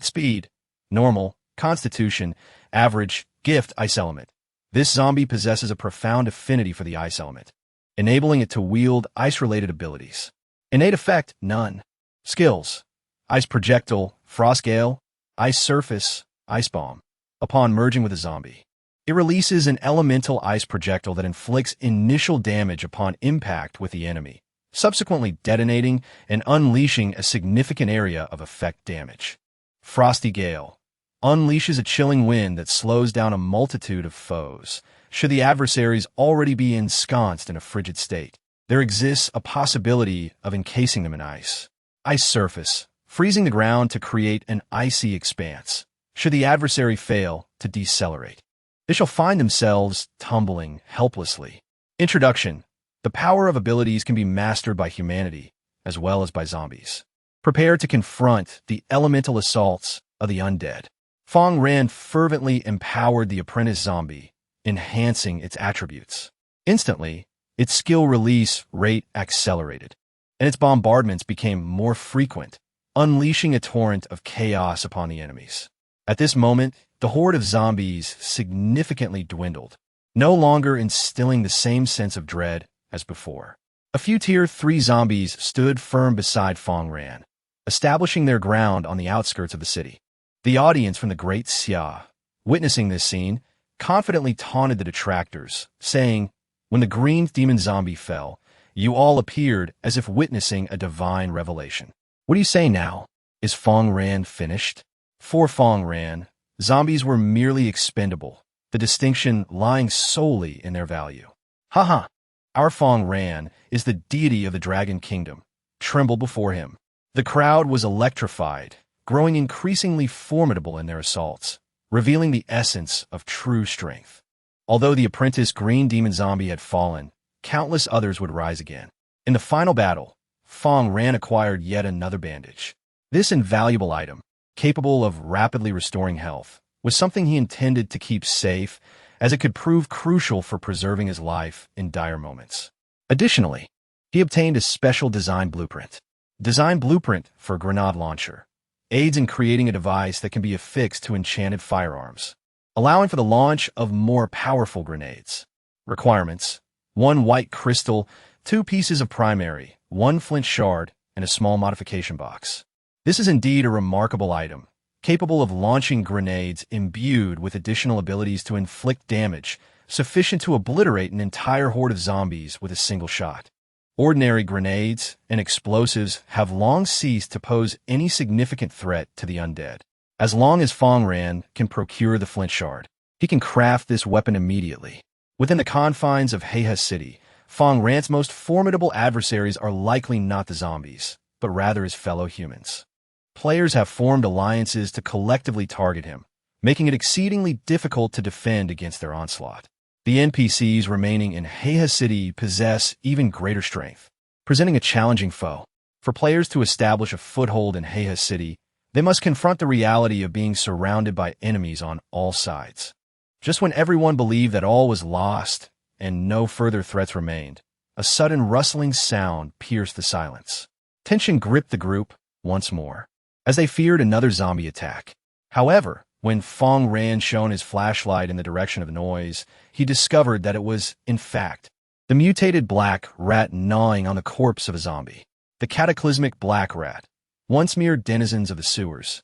Speed: Normal. Constitution: Average. Gift: Ice Element. This zombie possesses a profound affinity for the ice element, enabling it to wield ice-related abilities. Innate effect: None. Skills: Ice Projectile, Frost Gale, Ice Surface, Ice Bomb. Upon merging with a zombie, it releases an elemental ice projectile that inflicts initial damage upon impact with the enemy, subsequently detonating and unleashing a significant area of effect damage. Frosty Gale unleashes a chilling wind that slows down a multitude of foes. Should the adversaries already be ensconced in a frigid state, there exists a possibility of encasing them in ice. Ice Surface, freezing the ground to create an icy expanse. Should the adversary fail to decelerate, they shall find themselves tumbling helplessly. Introduction: the power of abilities can be mastered by humanity as well as by zombies. Prepare to confront the elemental assaults of the undead. Fang Ran fervently empowered the apprentice zombie, enhancing its attributes. Instantly, its skill release rate accelerated, and its bombardments became more frequent, unleashing a torrent of chaos upon the enemies. At this moment, the horde of zombies significantly dwindled, no longer instilling the same sense of dread as before. A few Tier 3 zombies stood firm beside Fang Ran, establishing their ground on the outskirts of the city. The audience from the Great Xia, witnessing this scene, confidently taunted the detractors, saying, "When the green demon zombie fell, you all appeared as if witnessing a divine revelation. What do you say now? Is Fang Ran finished?" For Fang Ran, zombies were merely expendable, the distinction lying solely in their value. Haha, our Fang Ran is the deity of the Dragon Kingdom. Tremble before him. The crowd was electrified, growing increasingly formidable in their assaults, revealing the essence of true strength. Although the apprentice green demon zombie had fallen, countless others would rise again. In the final battle, Fang Ran acquired yet another bandage. This invaluable item, capable of rapidly restoring health, was something he intended to keep safe, as it could prove crucial for preserving his life in dire moments. Additionally, he obtained a special design blueprint. Design blueprint for grenade launcher aids in creating a device that can be affixed to enchanted firearms, allowing for the launch of more powerful grenades. Requirements: 1 white crystal, 2 pieces of primary, 1 flint shard, and a small modification box. This is indeed a remarkable item, capable of launching grenades imbued with additional abilities to inflict damage sufficient to obliterate an entire horde of zombies with a single shot. Ordinary grenades and explosives have long ceased to pose any significant threat to the undead. As long as Fang Ran can procure the flint shard, he can craft this weapon immediately. Within the confines of Heiha City, Fang Ran's most formidable adversaries are likely not the zombies, but rather his fellow humans. Players have formed alliances to collectively target him, making it exceedingly difficult to defend against their onslaught. The NPCs remaining in Heiha City possess even greater strength, presenting a challenging foe. For players to establish a foothold in Heiha City, They must confront the reality of being surrounded by enemies on all sides. Just when everyone believed that all was lost and no further threats remained, a sudden rustling sound pierced the silence. Tension gripped the group once more, as they feared another zombie attack. However, when Fang Ran shone his flashlight in the direction of the noise, he discovered that it was, in fact, the mutated black rat gnawing on the corpse of a zombie. The cataclysmic black rat, once mere denizens of the sewers.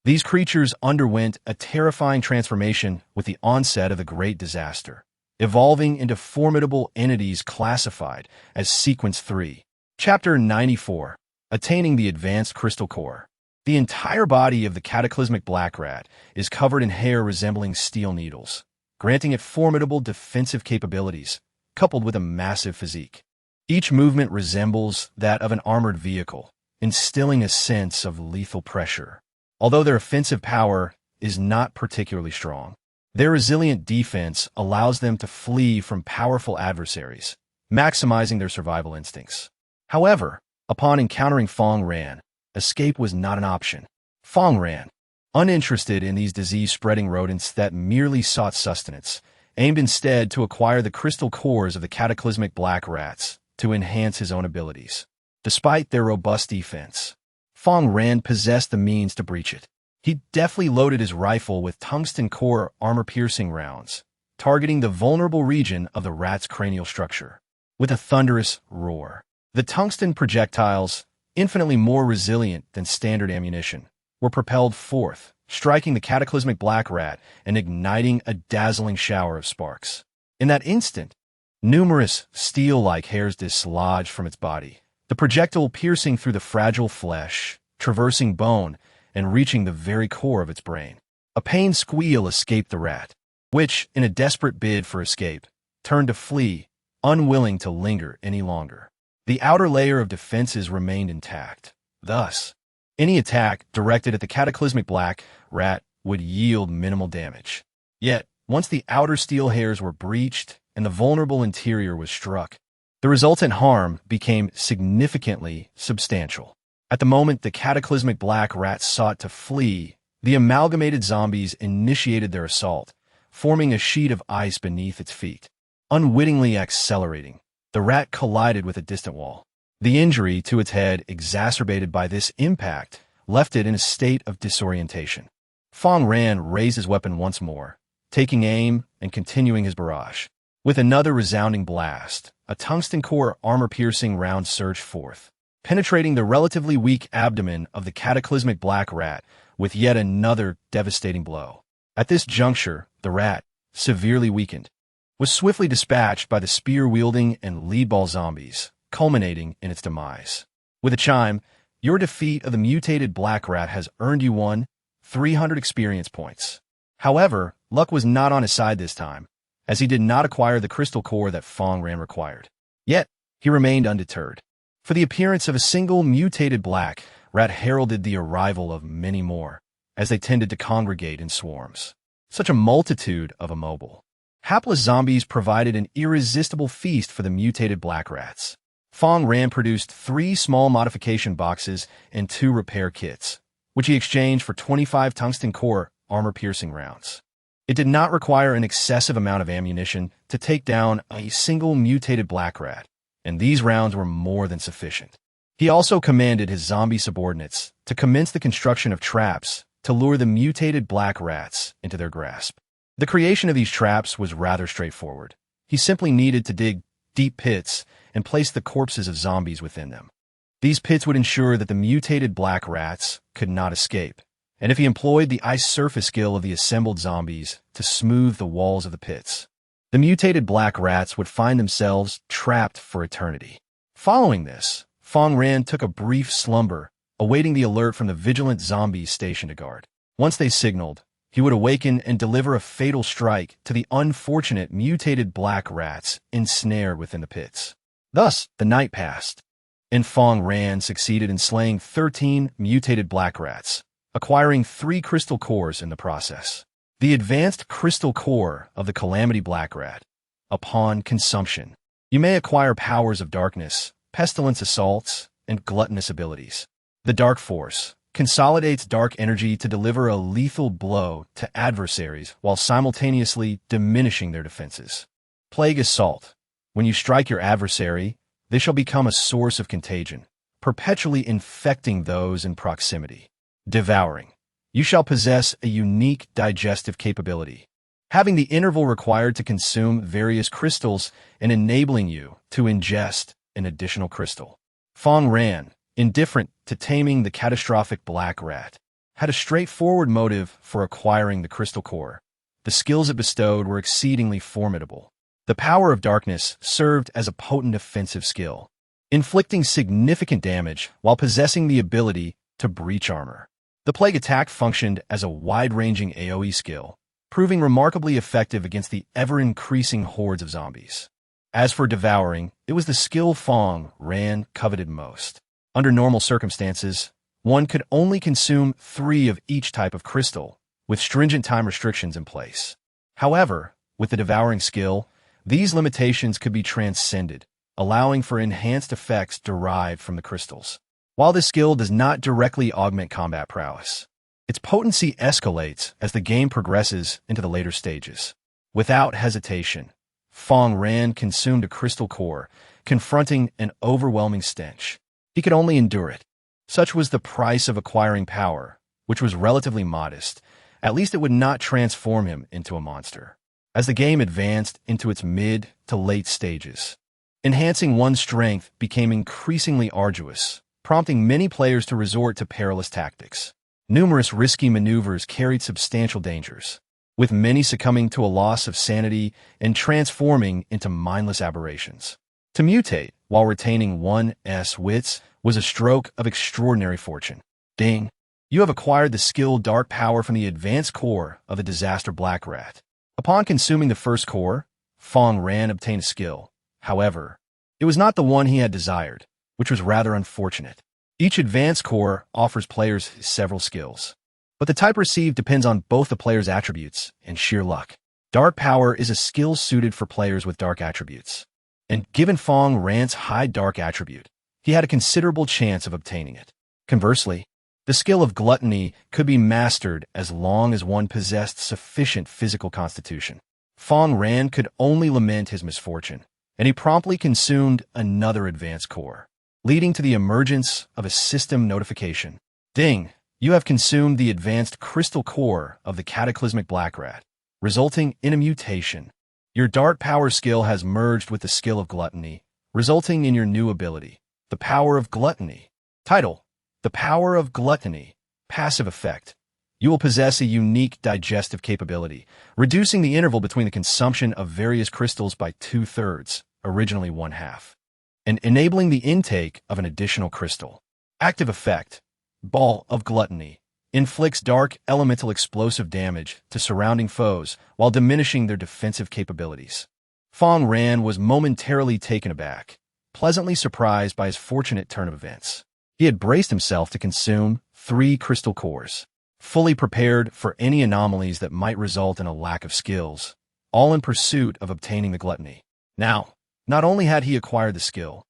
These creatures underwent a terrifying transformation with the onset of the Great Disaster, evolving into formidable entities classified as Sequence 3. Chapter 94. Attaining the Advanced Crystal Core. The entire body of the cataclysmic black rat is covered in hair resembling steel needles, granting it formidable defensive capabilities, coupled with a massive physique. Each movement resembles that of an armored vehicle, instilling a sense of lethal pressure. Although their offensive power is not particularly strong, their resilient defense allows them to flee from powerful adversaries, maximizing their survival instincts. However, upon encountering Fang Ran, escape was not an option. Fang Ran, uninterested in these disease-spreading rodents that merely sought sustenance, aimed instead to acquire the crystal cores of the cataclysmic black rats to enhance his own abilities. Despite their robust defense, Fang Ran possessed the means to breach it. He deftly loaded his rifle with tungsten core armor-piercing rounds, targeting the vulnerable region of the rat's cranial structure. With a thunderous roar, the tungsten projectiles, infinitely more resilient than standard ammunition, were propelled forth, striking the cataclysmic black rat and igniting a dazzling shower of sparks. In that instant, numerous steel-like hairs dislodged from its body, the projectile piercing through the fragile flesh, traversing bone, and reaching the very core of its brain. A pained squeal escaped the rat, which, in a desperate bid for escape, turned to flee, unwilling to linger any longer. The outer layer of defenses remained intact. Thus, any attack directed at the cataclysmic black rat would yield minimal damage. Yet, once the outer steel hairs were breached and the vulnerable interior was struck, the resultant harm became significantly substantial. At the moment the cataclysmic black rat sought to flee, the amalgamated zombies initiated their assault, forming a sheet of ice beneath its feet. Unwittingly accelerating, the rat collided with a distant wall. The injury to its head, exacerbated by this impact, left it in a state of disorientation. Fang Ran raised his weapon once more, taking aim and continuing his barrage. With another resounding blast, a tungsten core armor-piercing round surged forth, penetrating the relatively weak abdomen of the cataclysmic black rat with yet another devastating blow. At this juncture, the rat, severely weakened, was swiftly dispatched by the spear-wielding and lead-ball zombies, culminating in its demise. With a chime, your defeat of the mutated black rat has earned you 300 experience points. However, luck was not on his side this time, as he did not acquire the crystal core that Fang Ran required. Yet, he remained undeterred. For the appearance of a single mutated black rat heralded the arrival of many more, as they tended to congregate in swarms. Such a multitude of immobile, hapless zombies provided an irresistible feast for the mutated black rats. Fang Ran produced 3 small modification boxes and 2 repair kits, which he exchanged for 25 tungsten core armor-piercing rounds. It did not require an excessive amount of ammunition to take down a single mutated black rat, and these rounds were more than sufficient. He also commanded his zombie subordinates to commence the construction of traps to lure the mutated black rats into their grasp. The creation of these traps was rather straightforward. He simply needed to dig deep pits and place the corpses of zombies within them. These pits would ensure that the mutated black rats could not escape, and if he employed the ice surface skill of the assembled zombies to smooth the walls of the pits, the mutated black rats would find themselves trapped for eternity. Following this, Fang Ran took a brief slumber, awaiting the alert from the vigilant zombies stationed to guard. Once they signaled, he would awaken and deliver a fatal strike to the unfortunate mutated black rats ensnared within the pits. Thus, the night passed, and Fang Ran succeeded in slaying 13 mutated black rats, acquiring 3 crystal cores in the process. The advanced crystal core of the Calamity Black Rat. Upon consumption, you may acquire powers of darkness, pestilence assaults, and gluttonous abilities. The Dark Force, consolidates dark energy to deliver a lethal blow to adversaries while simultaneously diminishing their defenses. Plague Assault. When you strike your adversary, they shall become a source of contagion, perpetually infecting those in proximity. Devouring. You shall possess a unique digestive capability, having the interval required to consume various crystals and enabling you to ingest an additional crystal. Fang Ran, indifferent to taming the catastrophic black rat, had a straightforward motive for acquiring the crystal core. The skills it bestowed were exceedingly formidable. The power of darkness served as a potent offensive skill, inflicting significant damage while possessing the ability to breach armor. The Plague Attack functioned as a wide-ranging AoE skill, proving remarkably effective against the ever-increasing hordes of zombies. As for Devouring, it was the skill Fang Ran coveted most. Under normal circumstances, one could only consume 3 of each type of crystal, with stringent time restrictions in place. However, with the Devouring skill, these limitations could be transcended, allowing for enhanced effects derived from the crystals. While this skill does not directly augment combat prowess, its potency escalates as the game progresses into the later stages. Without hesitation, Fang Ran consumed a crystal core, confronting an overwhelming stench. He could only endure it. Such was the price of acquiring power, which was relatively modest. At least it would not transform him into a monster. As the game advanced into its mid to late stages, enhancing one's strength became increasingly arduous, prompting many players to resort to perilous tactics. Numerous risky maneuvers carried substantial dangers, with many succumbing to a loss of sanity and transforming into mindless aberrations. To mutate while retaining one's wits was a stroke of extraordinary fortune. Ding! You have acquired the skill Dark Power from the advanced core of the Disaster Black Rat. Upon consuming the first core, Fang Ran obtained a skill. However, it was not the one he had desired, which was rather unfortunate. Each advanced core offers players several skills, but the type received depends on both the player's attributes and sheer luck. Dark Power is a skill suited for players with dark attributes, and given Fang Ran's high dark attribute, he had a considerable chance of obtaining it. Conversely, the skill of Gluttony could be mastered as long as one possessed sufficient physical constitution. Fang Ran could only lament his misfortune, and he promptly consumed another advanced core, leading to the emergence of a system notification. Ding! You have consumed the advanced crystal core of the cataclysmic black rat, resulting in a mutation. Your Dark Power skill has merged with the skill of Gluttony, resulting in your new ability, the Power of Gluttony. Title: The Power of Gluttony. Passive effect: you will possess a unique digestive capability, reducing the interval between the consumption of various crystals by 2/3, originally 1/2. And enabling the intake of an additional crystal. Active effect: Ball of Gluttony inflicts dark elemental explosive damage to surrounding foes while diminishing their defensive capabilities. Fang Ran was momentarily taken aback, pleasantly surprised by his fortunate turn of events. He had braced himself to consume 3 crystal cores, fully prepared for any anomalies that might result in a lack of skills, all in pursuit of obtaining the Gluttony. Now, not only had he acquired the skill,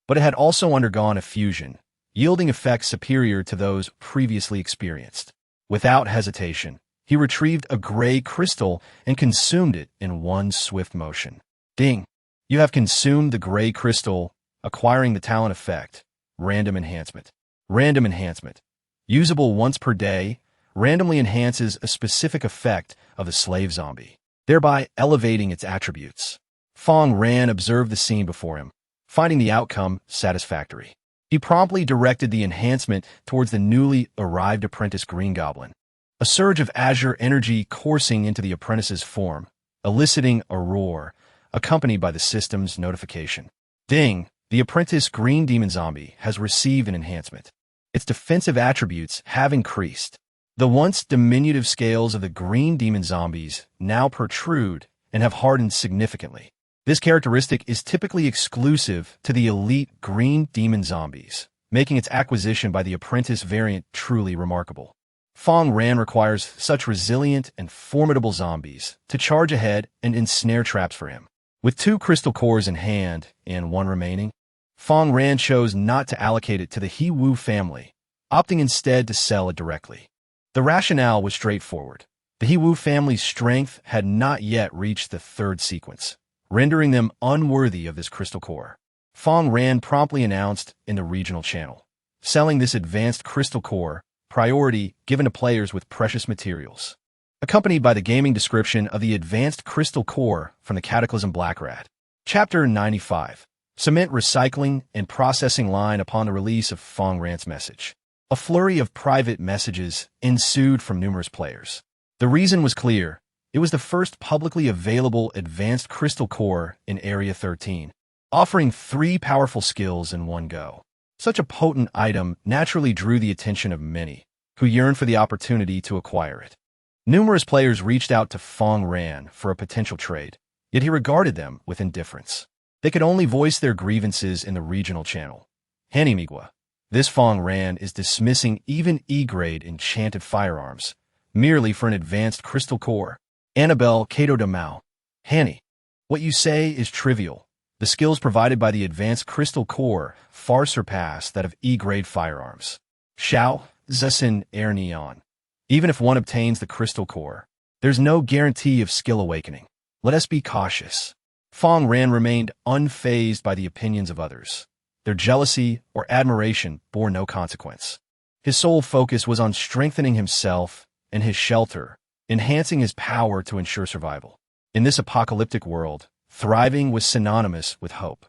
but it had also undergone a fusion, yielding effects superior to those previously experienced. Without hesitation, he retrieved a gray crystal and consumed it in one swift motion. Ding! You have consumed the gray crystal, acquiring the talent effect, Random Enhancement. Random Enhancement. Usable once per day, randomly enhances a specific effect of the slave zombie, thereby elevating its attributes. Fang Ran observed the scene before him, finding the outcome satisfactory. He promptly directed the enhancement towards the newly arrived apprentice Green Goblin. A surge of azure energy coursing into the apprentice's form, eliciting a roar, accompanied by the system's notification. Ding! The apprentice Green Demon Zombie has received an enhancement. Its defensive attributes have increased. The once diminutive scales of the Green Demon Zombies now protrude and have hardened significantly. This characteristic is typically exclusive to the elite Green Demon Zombies, making its acquisition by the apprentice variant truly remarkable. Fang Ran requires such resilient and formidable zombies to charge ahead and ensnare traps for him. With 2 crystal cores in hand and 1 remaining, Fang Ran chose not to allocate it to the He Wu family, opting instead to sell it directly. The rationale was straightforward. The He-Wu family's strength had not yet reached the third sequence, rendering them unworthy of this crystal core. Fang Ran promptly announced in the regional channel, selling this advanced crystal core, priority given to players with precious materials, accompanied by the gaming description of the advanced crystal core from the Cataclysm Black Rat. Chapter 95. Cement recycling and processing line. Upon the release of Fang Ran's message, a flurry of private messages ensued from numerous players. The reason was clear. It was the first publicly available advanced crystal core in Area 13, offering 3 powerful skills in one go. Such a potent item naturally drew the attention of many, who yearned for the opportunity to acquire it. Numerous players reached out to Fang Ran for a potential trade, yet he regarded them with indifference. They could only voice their grievances in the regional channel. Hanimigwa. This Fang Ran is dismissing even E-grade enchanted firearms, merely for an advanced crystal core. Annabelle Kato de Mao. Hanny. What you say is trivial. The skills provided by the advanced crystal core far surpass that of E-grade firearms. Xiao Zesin Air Neon. Even if one obtains the crystal core, there's no guarantee of skill awakening. Let us be cautious. Fang Ran remained unfazed by the opinions of others. Their jealousy or admiration bore no consequence. His sole focus was on strengthening himself and his shelter, enhancing his power to ensure survival. In this apocalyptic world, thriving was synonymous with hope.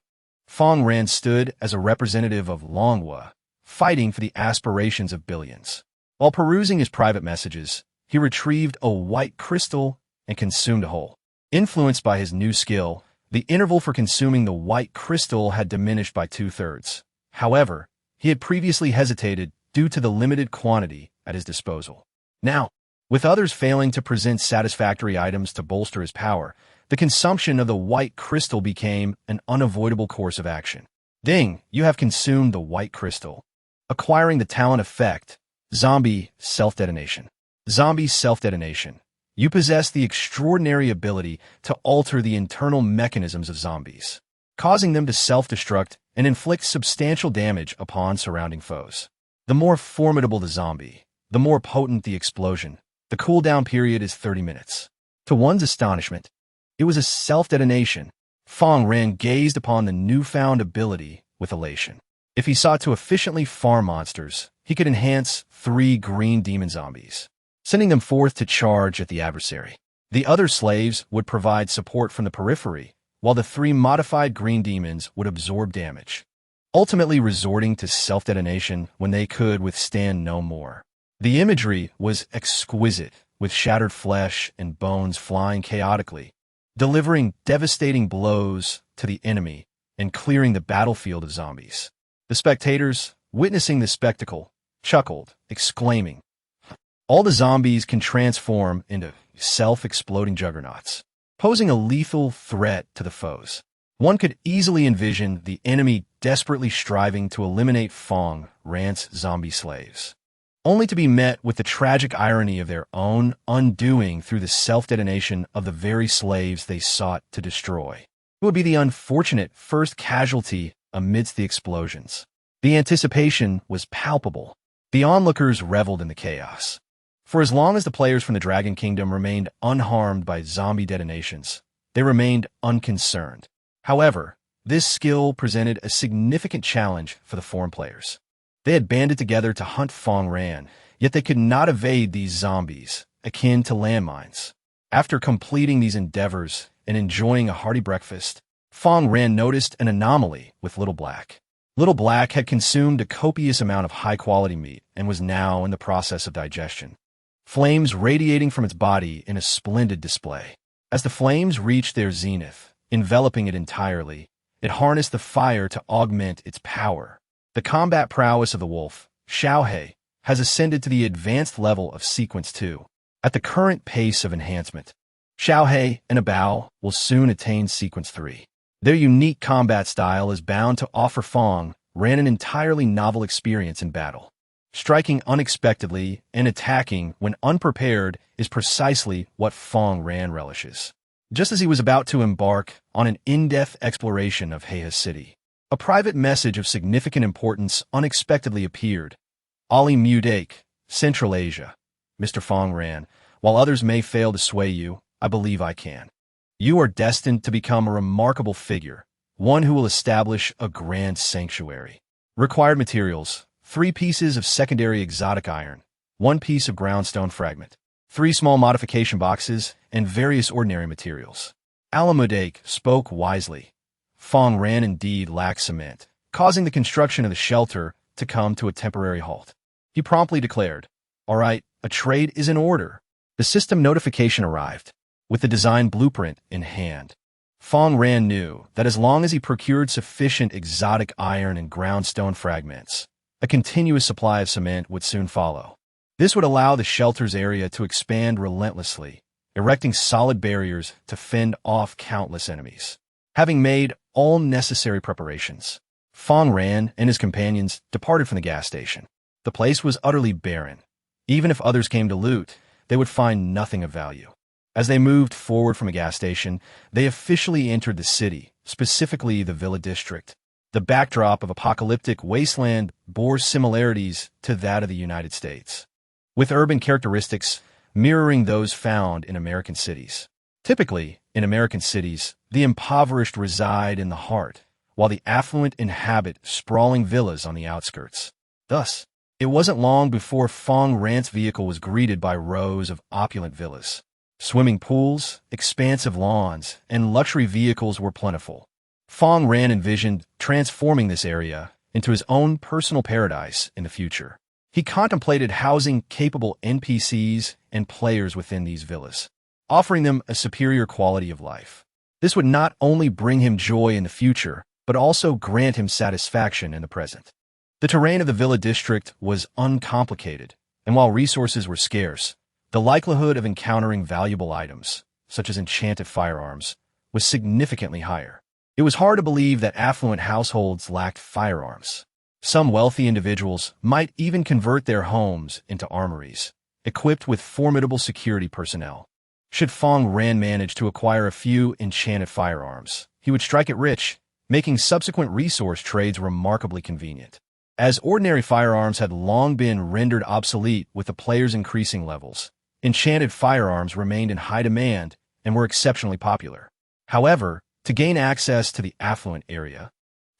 Fang Ran stood as a representative of Longhua, fighting for the aspirations of billions. While perusing his private messages, he retrieved a white crystal and consumed a whole. Influenced by his new skill, the interval for consuming the white crystal had diminished by 2/3. However, he had previously hesitated due to the limited quantity at his disposal. Now, with others failing to present satisfactory items to bolster his power, the consumption of the white crystal became an unavoidable course of action. Ding, you have consumed the white crystal. Acquiring the talent effect, Zombie Self-Detonation. Zombie Self-Detonation. You possess the extraordinary ability to alter the internal mechanisms of zombies, causing them to self-destruct and inflict substantial damage upon surrounding foes. The more formidable the zombie, the more potent the explosion. The cooldown period is 30 minutes. To one's astonishment, it was a self-detonation. Fang Ran gazed upon the newfound ability with elation. If he sought to efficiently farm monsters, he could enhance 3 green demon zombies, sending them forth to charge at the adversary. The other slaves would provide support from the periphery, while the 3 modified green demons would absorb damage, ultimately resorting to self-detonation when they could withstand no more. The imagery was exquisite, with shattered flesh and bones flying chaotically, delivering devastating blows to the enemy and clearing the battlefield of zombies. The spectators, witnessing the spectacle, chuckled, exclaiming, "All the zombies can transform into self-exploding juggernauts," posing a lethal threat to the foes. One could easily envision the enemy desperately striving to eliminate Fang Ran's zombie slaves, only to be met with the tragic irony of their own undoing through the self-detonation of the very slaves they sought to destroy. It would be the unfortunate first casualty amidst the explosions. The anticipation was palpable. The onlookers reveled in the chaos. For as long as the players from the Dragon Kingdom remained unharmed by zombie detonations, they remained unconcerned. However, this skill presented a significant challenge for the foreign players. They had banded together to hunt Fang Ran, yet they could not evade these zombies, akin to landmines. After completing these endeavors and enjoying a hearty breakfast, Fang Ran noticed an anomaly with Little Black. Little Black had consumed a copious amount of high-quality meat and was now in the process of digestion, flames radiating from its body in a splendid display. As the flames reached their zenith, enveloping it entirely, it harnessed the fire to augment its power. The combat prowess of the wolf, Xiaohei, has ascended to the advanced level of Sequence 2. At the current pace of enhancement, Xiaohei and Abao will soon attain Sequence 3. Their unique combat style is bound to offer Fang Ran an entirely novel experience in battle. Striking unexpectedly and attacking when unprepared is precisely what Fang Ran relishes. Just as he was about to embark on an in-depth exploration of Heiha's city, a private message of significant importance unexpectedly appeared. Ali Mudake, Central Asia. Mr. Fang Ran, while others may fail to sway you, I believe I can. You are destined to become a remarkable figure, one who will establish a grand sanctuary. Required materials: 3 pieces of secondary exotic iron, 1 piece of groundstone fragment, 3 small modification boxes, and various ordinary materials. Alamudake spoke wisely. Fang Ran indeed lacked cement, causing the construction of the shelter to come to a temporary halt. He promptly declared, "All right, a trade is in order." The system notification arrived, with the design blueprint in hand. Fang Ran knew that as long as he procured sufficient exotic iron and groundstone fragments, a continuous supply of cement would soon follow. This would allow the shelter's area to expand relentlessly, erecting solid barriers to fend off countless enemies. Having made all necessary preparations, Fang Ran and his companions departed from the gas station. The place was utterly barren. Even if others came to loot, they would find nothing of value. As they moved forward from a gas station, they officially entered the city, specifically the Villa District. The backdrop of apocalyptic wasteland bore similarities to that of the United States, with urban characteristics mirroring those found in American cities. Typically, in American cities, the impoverished reside in the heart, while the affluent inhabit sprawling villas on the outskirts. Thus, it wasn't long before Fang Ran's vehicle was greeted by rows of opulent villas. Swimming pools, expansive lawns, and luxury vehicles were plentiful. Fang Ran envisioned transforming this area into his own personal paradise in the future. He contemplated housing capable NPCs and players within these villas, offering them a superior quality of life. This would not only bring him joy in the future, but also grant him satisfaction in the present. The terrain of the Villa District was uncomplicated, and while resources were scarce, the likelihood of encountering valuable items, such as enchanted firearms, was significantly higher. It was hard to believe that affluent households lacked firearms. Some wealthy individuals might even convert their homes into armories, equipped with formidable security personnel. Should Fang Ran manage to acquire a few enchanted firearms, he would strike it rich, making subsequent resource trades remarkably convenient. As ordinary firearms had long been rendered obsolete with the player's increasing levels, enchanted firearms remained in high demand and were exceptionally popular. However, to gain access to the affluent area,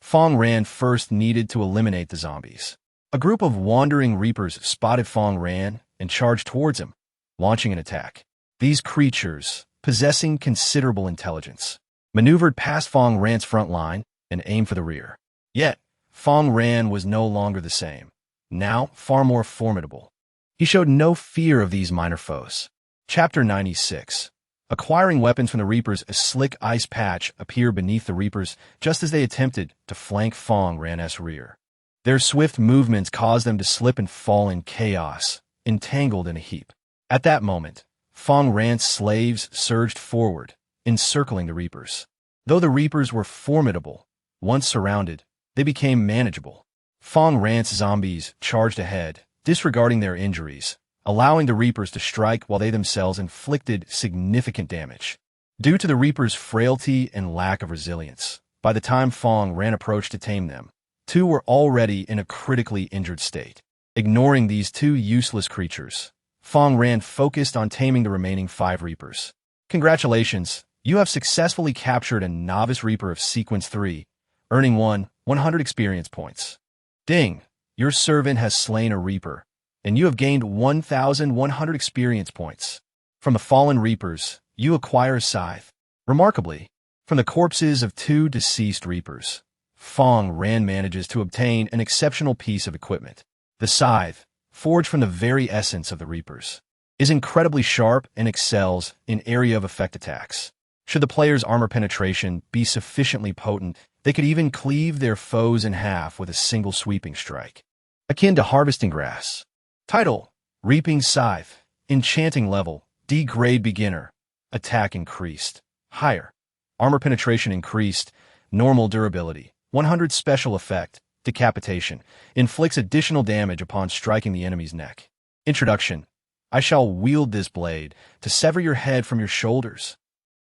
Fang Ran first needed to eliminate the zombies. A group of wandering reapers spotted Fang Ran and charged towards him, launching an attack. These creatures, possessing considerable intelligence, maneuvered past Fang Ran's front line and aimed for the rear. Yet, Fang Ran was no longer the same, now far more formidable. He showed no fear of these minor foes. Chapter 96. Acquiring weapons from the Reapers, a slick ice patch appeared beneath the Reapers just as they attempted to flank Fang Ran's rear. Their swift movements caused them to slip and fall in chaos, entangled in a heap. At that moment, Fang Ran's slaves surged forward, encircling the Reapers. Though the Reapers were formidable, once surrounded, they became manageable. Fang Ran's zombies charged ahead, disregarding their injuries, allowing the Reapers to strike while they themselves inflicted significant damage. Due to the Reapers' frailty and lack of resilience, by the time Fang Ran approached to tame them, 2 were already in a critically injured state. Ignoring these 2 useless creatures, Fang Ran focused on taming the remaining 5 Reapers. Congratulations, you have successfully captured a Novice Reaper of Sequence 3, earning 100 experience points. Ding! Your servant has slain a Reaper, and you have gained 1,100 experience points. From the fallen Reapers, you acquire a scythe. Remarkably, from the corpses of 2 deceased Reapers, Fang Ran manages to obtain an exceptional piece of equipment. The scythe, forged from the very essence of the Reapers, is incredibly sharp and excels in area of effect attacks. Should the player's armor penetration be sufficiently potent, they could even cleave their foes in half with a single sweeping strike. Akin to harvesting grass. Title: Reaping Scythe. Enchanting level: D-grade beginner. Attack increased. Higher. Armor penetration increased. Normal durability. 100 special effect. Decapitation. Inflicts additional damage upon striking the enemy's neck. Introduction. I shall wield this blade to sever your head from your shoulders.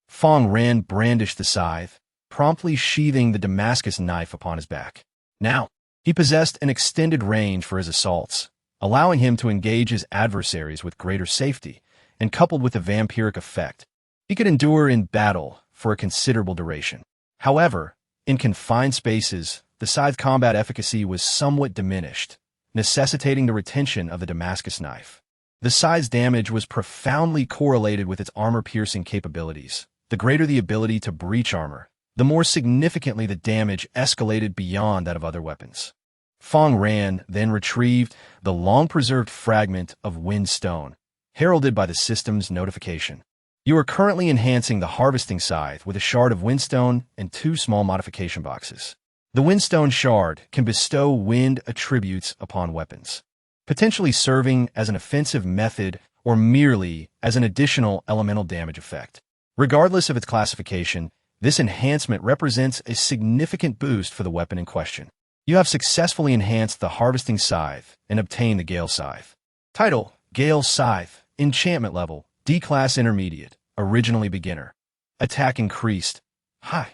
Fang Ran brandished the scythe, promptly sheathing the Damascus knife upon his back. Now, he possessed an extended range for his assaults, allowing him to engage his adversaries with greater safety, and coupled with the vampiric effect, he could endure in battle for a considerable duration. However, in confined spaces, the scythe's combat efficacy was somewhat diminished, necessitating the retention of the Damascus knife. The scythe's damage was profoundly correlated with its armor-piercing capabilities. The greater the ability to breach armor, the more significantly the damage escalated beyond that of other weapons. Fang Ran then retrieved the long-preserved fragment of wind stone, heralded by the system's notification. You are currently enhancing the harvesting scythe with a shard of windstone and 2 small modification boxes. The windstone shard can bestow wind attributes upon weapons, potentially serving as an offensive method or merely as an additional elemental damage effect. Regardless of its classification, this enhancement represents a significant boost for the weapon in question. You have successfully enhanced the harvesting scythe and obtained the Gale Scythe. Title: Gale Scythe. Enchantment level: D-Class Intermediate, originally Beginner. Attack increased, high.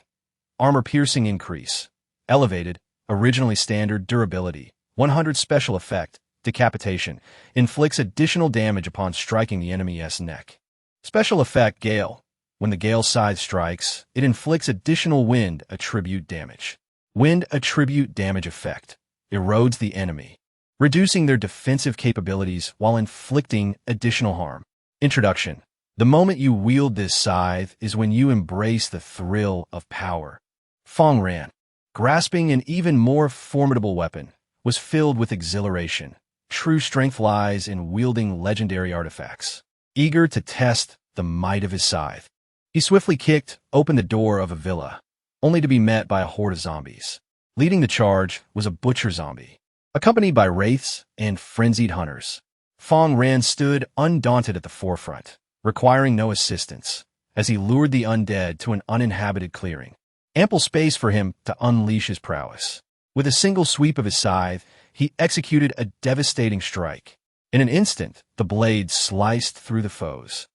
Armor piercing increase, elevated, originally Standard. Durability: 100. Special effect: Decapitation. Inflicts additional damage upon striking the enemy's neck. Special effect: Gale. When the Gale Scythe strikes, it inflicts additional wind attribute damage. Wind attribute damage effect: erodes the enemy, reducing their defensive capabilities while inflicting additional harm. Introduction: the moment you wield this scythe is when you embrace the thrill of power. Fang Ran, grasping an even more formidable weapon, was filled with exhilaration. True strength lies in wielding legendary artifacts. Eager to test the might of his scythe, he swiftly kicked open the door of a villa, only to be met by a horde of zombies. Leading the charge was a butcher zombie, accompanied by wraiths and frenzied hunters. Fang Ran stood undaunted at the forefront, requiring no assistance, as he lured the undead to an uninhabited clearing. Ample space for him to unleash his prowess. With a single sweep of his scythe, he executed a devastating strike. In an instant, the blade sliced through the foes,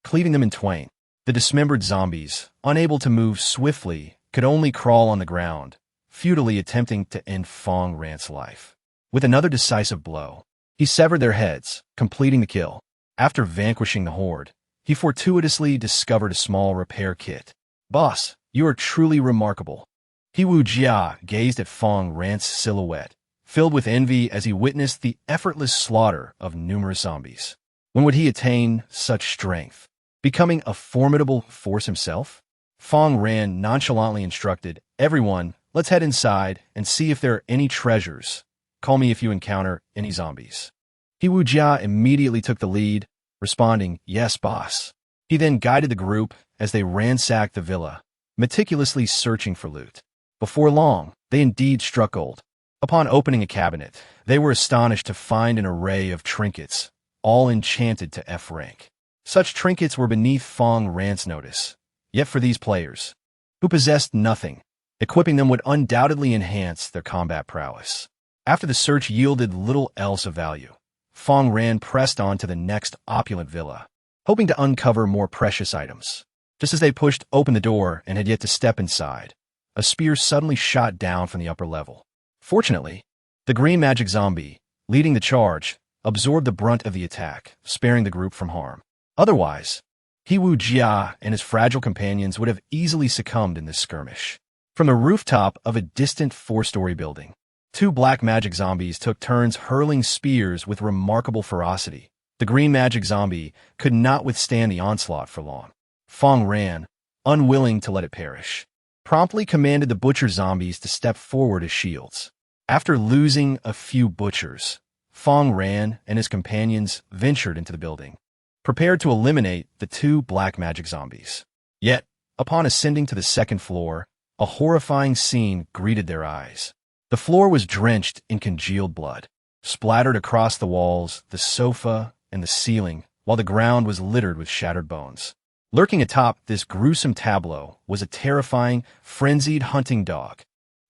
cleaving them in twain. The dismembered zombies, unable to move swiftly, could only crawl on the ground, futilely attempting to end Fang Ran's life. With another decisive blow, he severed their heads, completing the kill. After vanquishing the horde, he fortuitously discovered a small repair kit. "Boss, you are truly remarkable." Hiwu Jia gazed at Fang Ran's silhouette, filled with envy as he witnessed the effortless slaughter of numerous zombies. When would he attain such strength, becoming a formidable force himself? Fang Ran nonchalantly instructed, "Everyone, let's head inside and see if there are any treasures. Call me if you encounter any zombies." Hiwu Jia immediately took the lead, responding, "Yes, boss." He then guided the group as they ransacked the villa, meticulously searching for loot. Before long, they indeed struck gold. Upon opening a cabinet, they were astonished to find an array of trinkets, all enchanted to F rank. Such trinkets were beneath Fang Ran's notice. Yet for these players, who possessed nothing, equipping them would undoubtedly enhance their combat prowess. After the search yielded little else of value, Fang Ran pressed on to the next opulent villa, hoping to uncover more precious items. Just as they pushed open the door and had yet to step inside, a spear suddenly shot down from the upper level. Fortunately, the green magic zombie, leading the charge, absorbed the brunt of the attack, sparing the group from harm. Otherwise, Hiwu Jia and his fragile companions would have easily succumbed in this skirmish. From the rooftop of a distant 4-story building, 2 black magic zombies took turns hurling spears with remarkable ferocity. The green magic zombie could not withstand the onslaught for long. Fang Ran, unwilling to let it perish, promptly commanded the butcher zombies to step forward as shields. After losing a few butchers, Fang Ran and his companions ventured into the building, prepared to eliminate the 2 black magic zombies. Yet, upon ascending to the 2nd floor, a horrifying scene greeted their eyes. The floor was drenched in congealed blood, splattered across the walls, the sofa, and the ceiling, while the ground was littered with shattered bones. Lurking atop this gruesome tableau was a terrifying, frenzied hunting dog.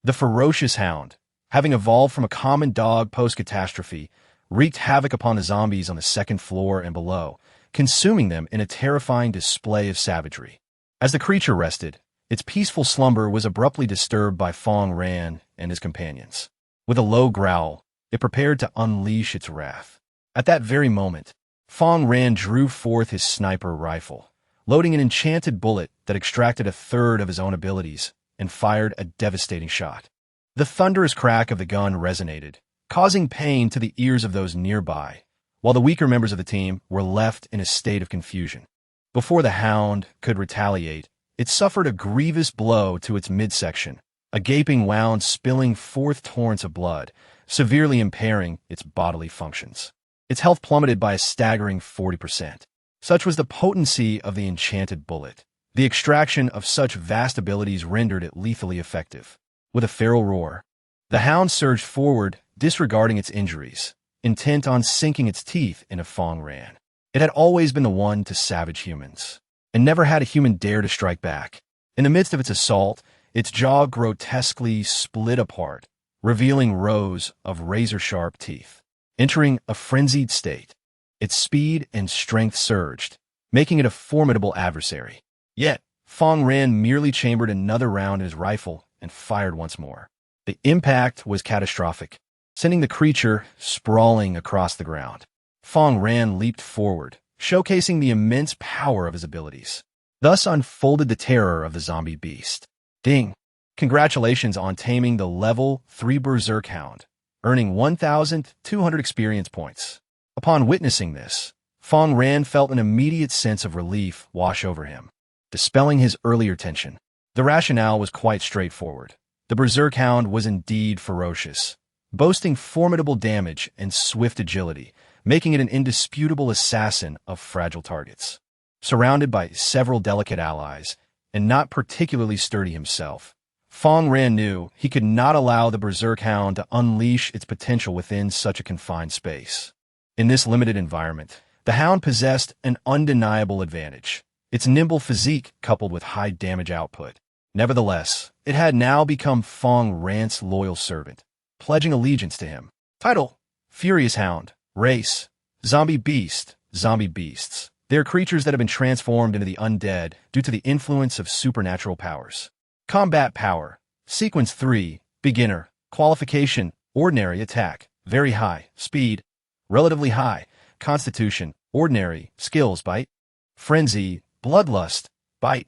The ferocious hound, having evolved from a common dog post-catastrophe, wreaked havoc upon the zombies on the 2nd floor and below, consuming them in a terrifying display of savagery. As the creature rested, its peaceful slumber was abruptly disturbed by Fang Ran and his companions. With a low growl, it prepared to unleash its wrath. At that very moment, Fang Ran drew forth his sniper rifle, loading an enchanted bullet that extracted a third of his own abilities and fired a devastating shot. The thunderous crack of the gun resonated, causing pain to the ears of those nearby, while the weaker members of the team were left in a state of confusion. Before the hound could retaliate, it suffered a grievous blow to its midsection, a gaping wound spilling forth torrents of blood, severely impairing its bodily functions. Its health plummeted by a staggering 40%. Such was the potency of the enchanted bullet. The extraction of such vast abilities rendered it lethally effective. With a feral roar, the hound surged forward, disregarding its injuries, intent on sinking its teeth into Fang Ran. It had always been the one to savage humans, and never had a human dare to strike back. In the midst of its assault, its jaw grotesquely split apart, revealing rows of razor-sharp teeth. Entering a frenzied state, its speed and strength surged, making it a formidable adversary. Yet, Fang Ran merely chambered another round in his rifle and fired once more. The impact was catastrophic, sending the creature sprawling across the ground. Fang Ran leaped forward, showcasing the immense power of his abilities. Thus unfolded the terror of the zombie beast. Ding! Congratulations on taming the level 3 Berserk Hound, earning 1,200 experience points. Upon witnessing this, Fang Ran felt an immediate sense of relief wash over him, dispelling his earlier tension. The rationale was quite straightforward. The Berserk Hound was indeed ferocious, boasting formidable damage and swift agility, making it an indisputable assassin of fragile targets. Surrounded by several delicate allies, and not particularly sturdy himself, Fang Ran knew he could not allow the Berserk Hound to unleash its potential within such a confined space. In this limited environment, the Hound possessed an undeniable advantage, its nimble physique coupled with high damage output. Nevertheless, it had now become Fang Ran's loyal servant, pledging allegiance to him. Title: Furious Hound. Race: Zombie Beast. Zombie beasts. They are creatures that have been transformed into the undead due to the influence of supernatural powers. Combat power: Sequence 3, Beginner. Qualification: Ordinary attack, very high. Speed: relatively high. Constitution: Ordinary. Skills: Bite. Frenzy: Bloodlust, Bite.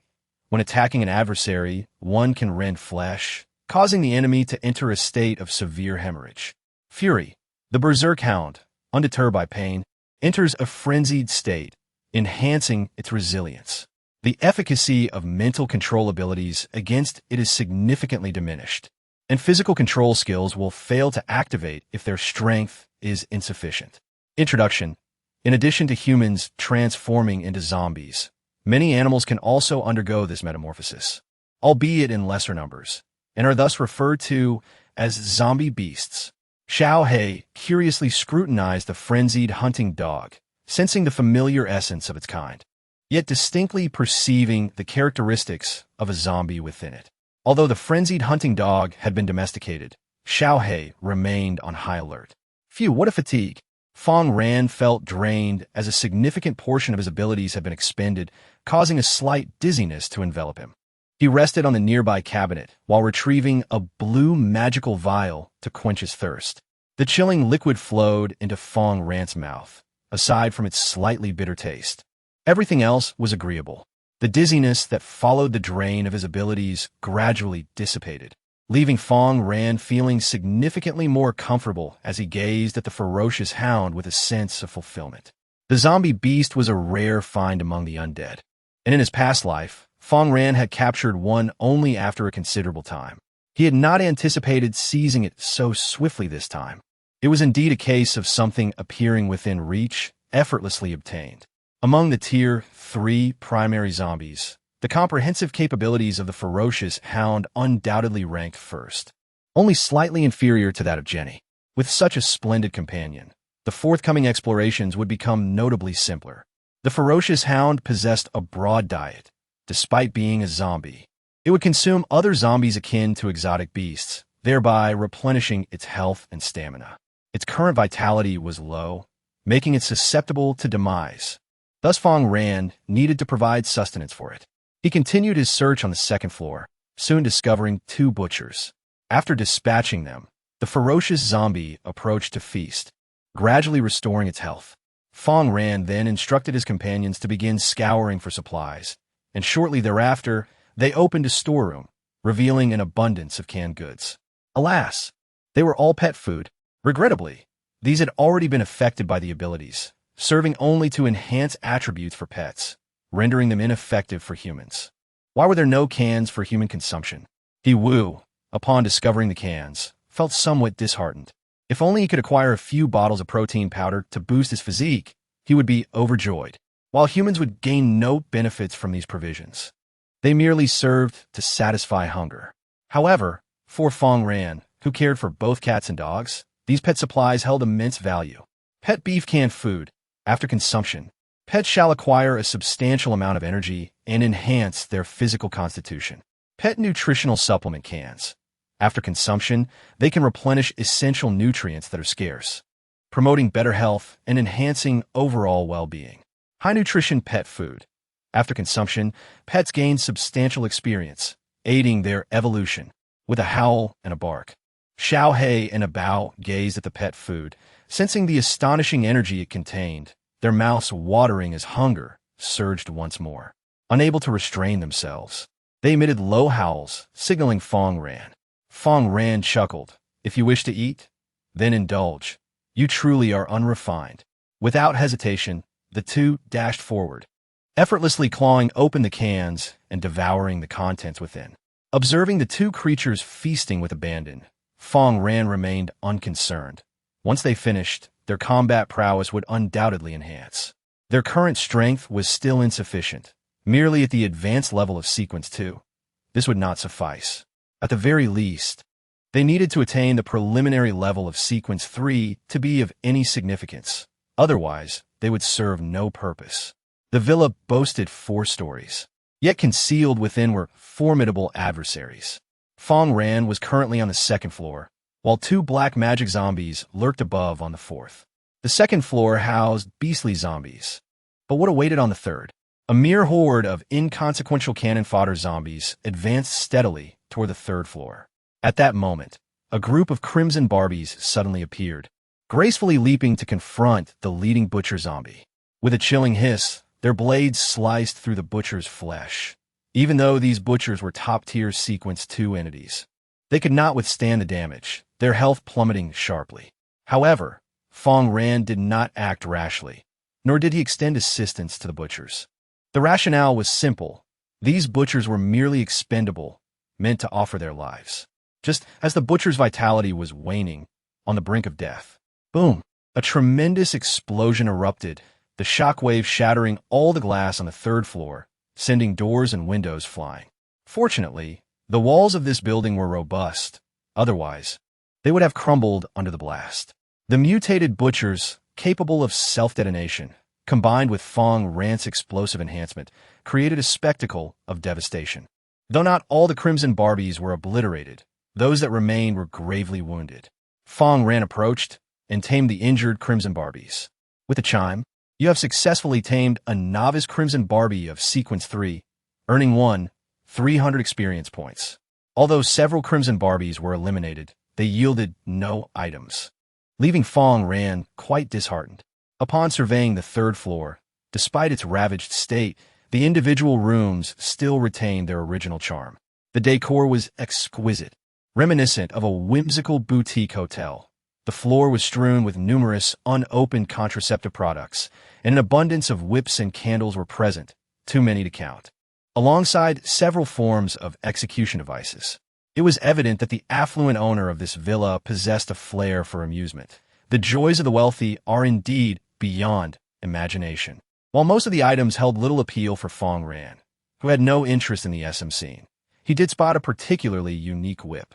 When attacking an adversary, one can rend flesh, causing the enemy to enter a state of severe hemorrhage. Fury: the Berserk Hound, undeterred by pain, enters a frenzied state, enhancing its resilience. The efficacy of mental control abilities against it is significantly diminished, and physical control skills will fail to activate if their strength is insufficient. Introduction: in addition to humans transforming into zombies, many animals can also undergo this metamorphosis, albeit in lesser numbers, and are thus referred to as zombie beasts. Xiao He curiously scrutinized the frenzied hunting dog, sensing the familiar essence of its kind, yet distinctly perceiving the characteristics of a zombie within it. Although the frenzied hunting dog had been domesticated, Xiao He remained on high alert. Phew, what a fatigue! Fang Ran felt drained as a significant portion of his abilities had been expended, causing a slight dizziness to envelop him. He rested on the nearby cabinet while retrieving a blue magical vial to quench his thirst. The chilling liquid flowed into Fang Ran's mouth, aside from its slightly bitter taste. Everything else was agreeable. The dizziness that followed the drain of his abilities gradually dissipated, leaving Fang Ran feeling significantly more comfortable as he gazed at the ferocious hound with a sense of fulfillment. The zombie beast was a rare find among the undead, and in his past life, Fang Ran had captured one only after a considerable time. He had not anticipated seizing it so swiftly this time. It was indeed a case of something appearing within reach, effortlessly obtained. Among the Tier 3 primary zombies, the comprehensive capabilities of the ferocious hound undoubtedly ranked first, only slightly inferior to that of Jenny. With such a splendid companion, the forthcoming explorations would become notably simpler. The ferocious hound possessed a broad diet. Despite being a zombie, it would consume other zombies akin to exotic beasts, thereby replenishing its health and stamina. Its current vitality was low, making it susceptible to demise. Thus Fang Ran needed to provide sustenance for it. He continued his search on the second floor, soon discovering 2 butchers. After dispatching them, The ferocious zombie approached to feast, gradually restoring its health. Fang Ran then instructed his companions to begin scouring for supplies, and shortly thereafter, they opened a storeroom, revealing an abundance of canned goods. Alas, they were all pet food. Regrettably, these had already been affected by the abilities, serving only to enhance attributes for pets, rendering them ineffective for humans. Why were there no cans for human consumption? He Wu, upon discovering the cans, felt somewhat disheartened. If only he could acquire a few bottles of protein powder to boost his physique, he would be overjoyed. While humans would gain no benefits from these provisions, they merely served to satisfy hunger. However, for Fang Ran, who cared for both cats and dogs, these pet supplies held immense value. Pet beef canned food. After consumption, pets shall acquire a substantial amount of energy and enhance their physical constitution. Pet nutritional supplement cans. After consumption, they can replenish essential nutrients that are scarce, promoting better health and enhancing overall well-being. High-nutrition pet food. After consumption, pets gain substantial experience, aiding their evolution. With a howl and a bark, Xiao He and a Bao gazed at the pet food, sensing the astonishing energy it contained, their mouths watering as hunger surged once more. Unable to restrain themselves, they emitted low howls, signaling Fang Ran. Fang Ran chuckled. If you wish to eat, then indulge. You truly are unrefined. Without hesitation, the two dashed forward, effortlessly clawing open the cans and devouring the contents within. Observing the two creatures feasting with abandon, Fang Ran remained unconcerned. Once they finished, their combat prowess would undoubtedly enhance. Their current strength was still insufficient, merely at the advanced level of Sequence 2. This would not suffice. At the very least, they needed to attain the preliminary level of Sequence 3 to be of any significance. Otherwise, they would serve no purpose. The villa boasted 4 stories, yet concealed within were formidable adversaries. Fang Ran was currently on the 2nd floor, while 2 black magic zombies lurked above on the 4th. The 2nd floor housed beastly zombies. But what awaited on the 3rd? A mere horde of inconsequential cannon fodder zombies advanced steadily toward the 3rd floor. At that moment, a group of crimson Barbies suddenly appeared, gracefully leaping to confront the leading butcher zombie. With a chilling hiss, their blades sliced through the butcher's flesh. Even though these butchers were top-tier Sequence 2 entities, they could not withstand the damage, their health plummeting sharply. However, Fang Ran did not act rashly, nor did he extend assistance to the butchers. The rationale was simple. These butchers were merely expendable, meant to offer their lives. Just as the butcher's vitality was waning, on the brink of death. Boom! A tremendous explosion erupted, the shockwave shattering all the glass on the 3rd floor, sending doors and windows flying. Fortunately, the walls of this building were robust. Otherwise, they would have crumbled under the blast. The mutated butchers, capable of self-detonation, combined with Fang Ran's explosive enhancement, created a spectacle of devastation. Though not all the Crimson Barbies were obliterated, those that remained were gravely wounded. Fang Ran approached and tamed the injured Crimson Barbies. With a chime, you have successfully tamed a novice Crimson Barbie of Sequence 3, earning 300 experience points. Although several Crimson Barbies were eliminated, they yielded no items, leaving Fang Ran quite disheartened. Upon surveying the 3rd floor, despite its ravaged state, the individual rooms still retained their original charm. The decor was exquisite, reminiscent of a whimsical boutique hotel. The floor was strewn with numerous unopened contraceptive products, and an abundance of whips and candles were present, too many to count, alongside several forms of execution devices. It was evident that the affluent owner of this villa possessed a flair for amusement. The joys of the wealthy are indeed beyond imagination. While most of the items held little appeal for Fang Ran, who had no interest in the SM scene, he did spot a particularly unique whip.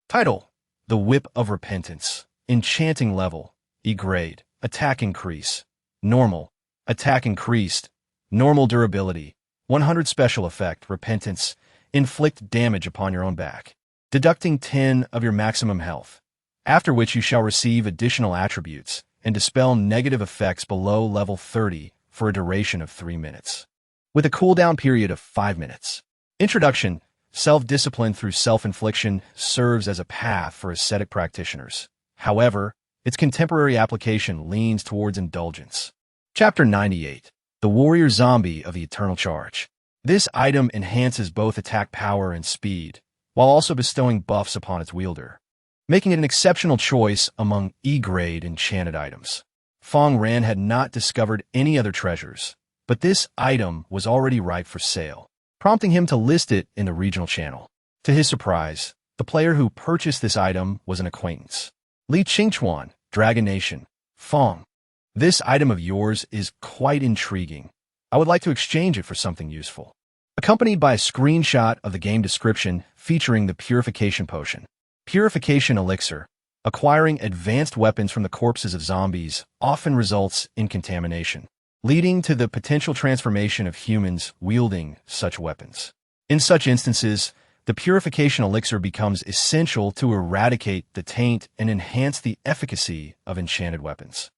Title: The Whip of Repentance. Enchanting level: E grade. Attack increase. Normal. Attack increased. Normal durability. 100 special effect. Repentance. Inflict damage upon your own back, deducting 10 of your maximum health, after which you shall receive additional attributes and dispel negative effects below level 30 for a duration of 3 minutes, with a cooldown period of 5 minutes. Introduction: Self-discipline through self-infliction serves as a path for ascetic practitioners. However, its contemporary application leans towards indulgence. Chapter 98. The Warrior Zombie of the Eternal Charge. This item enhances both attack power and speed, while also bestowing buffs upon its wielder, making it an exceptional choice among E-grade enchanted items. Fang Ran had not discovered any other treasures, but this item was already ripe for sale, prompting him to list it in the regional channel. To his surprise, the player who purchased this item was an acquaintance. Li Qingchuan, Dragon Nation. Fang. This item of yours is quite intriguing. I would like to exchange it for something useful. Accompanied by a screenshot of the game description featuring the Purification Potion. Purification Elixir. Acquiring advanced weapons from the corpses of zombies often results in contamination, leading to the potential transformation of humans wielding such weapons. In such instances, the Purification Elixir becomes essential to eradicate the taint and enhance the efficacy of enchanted weapons.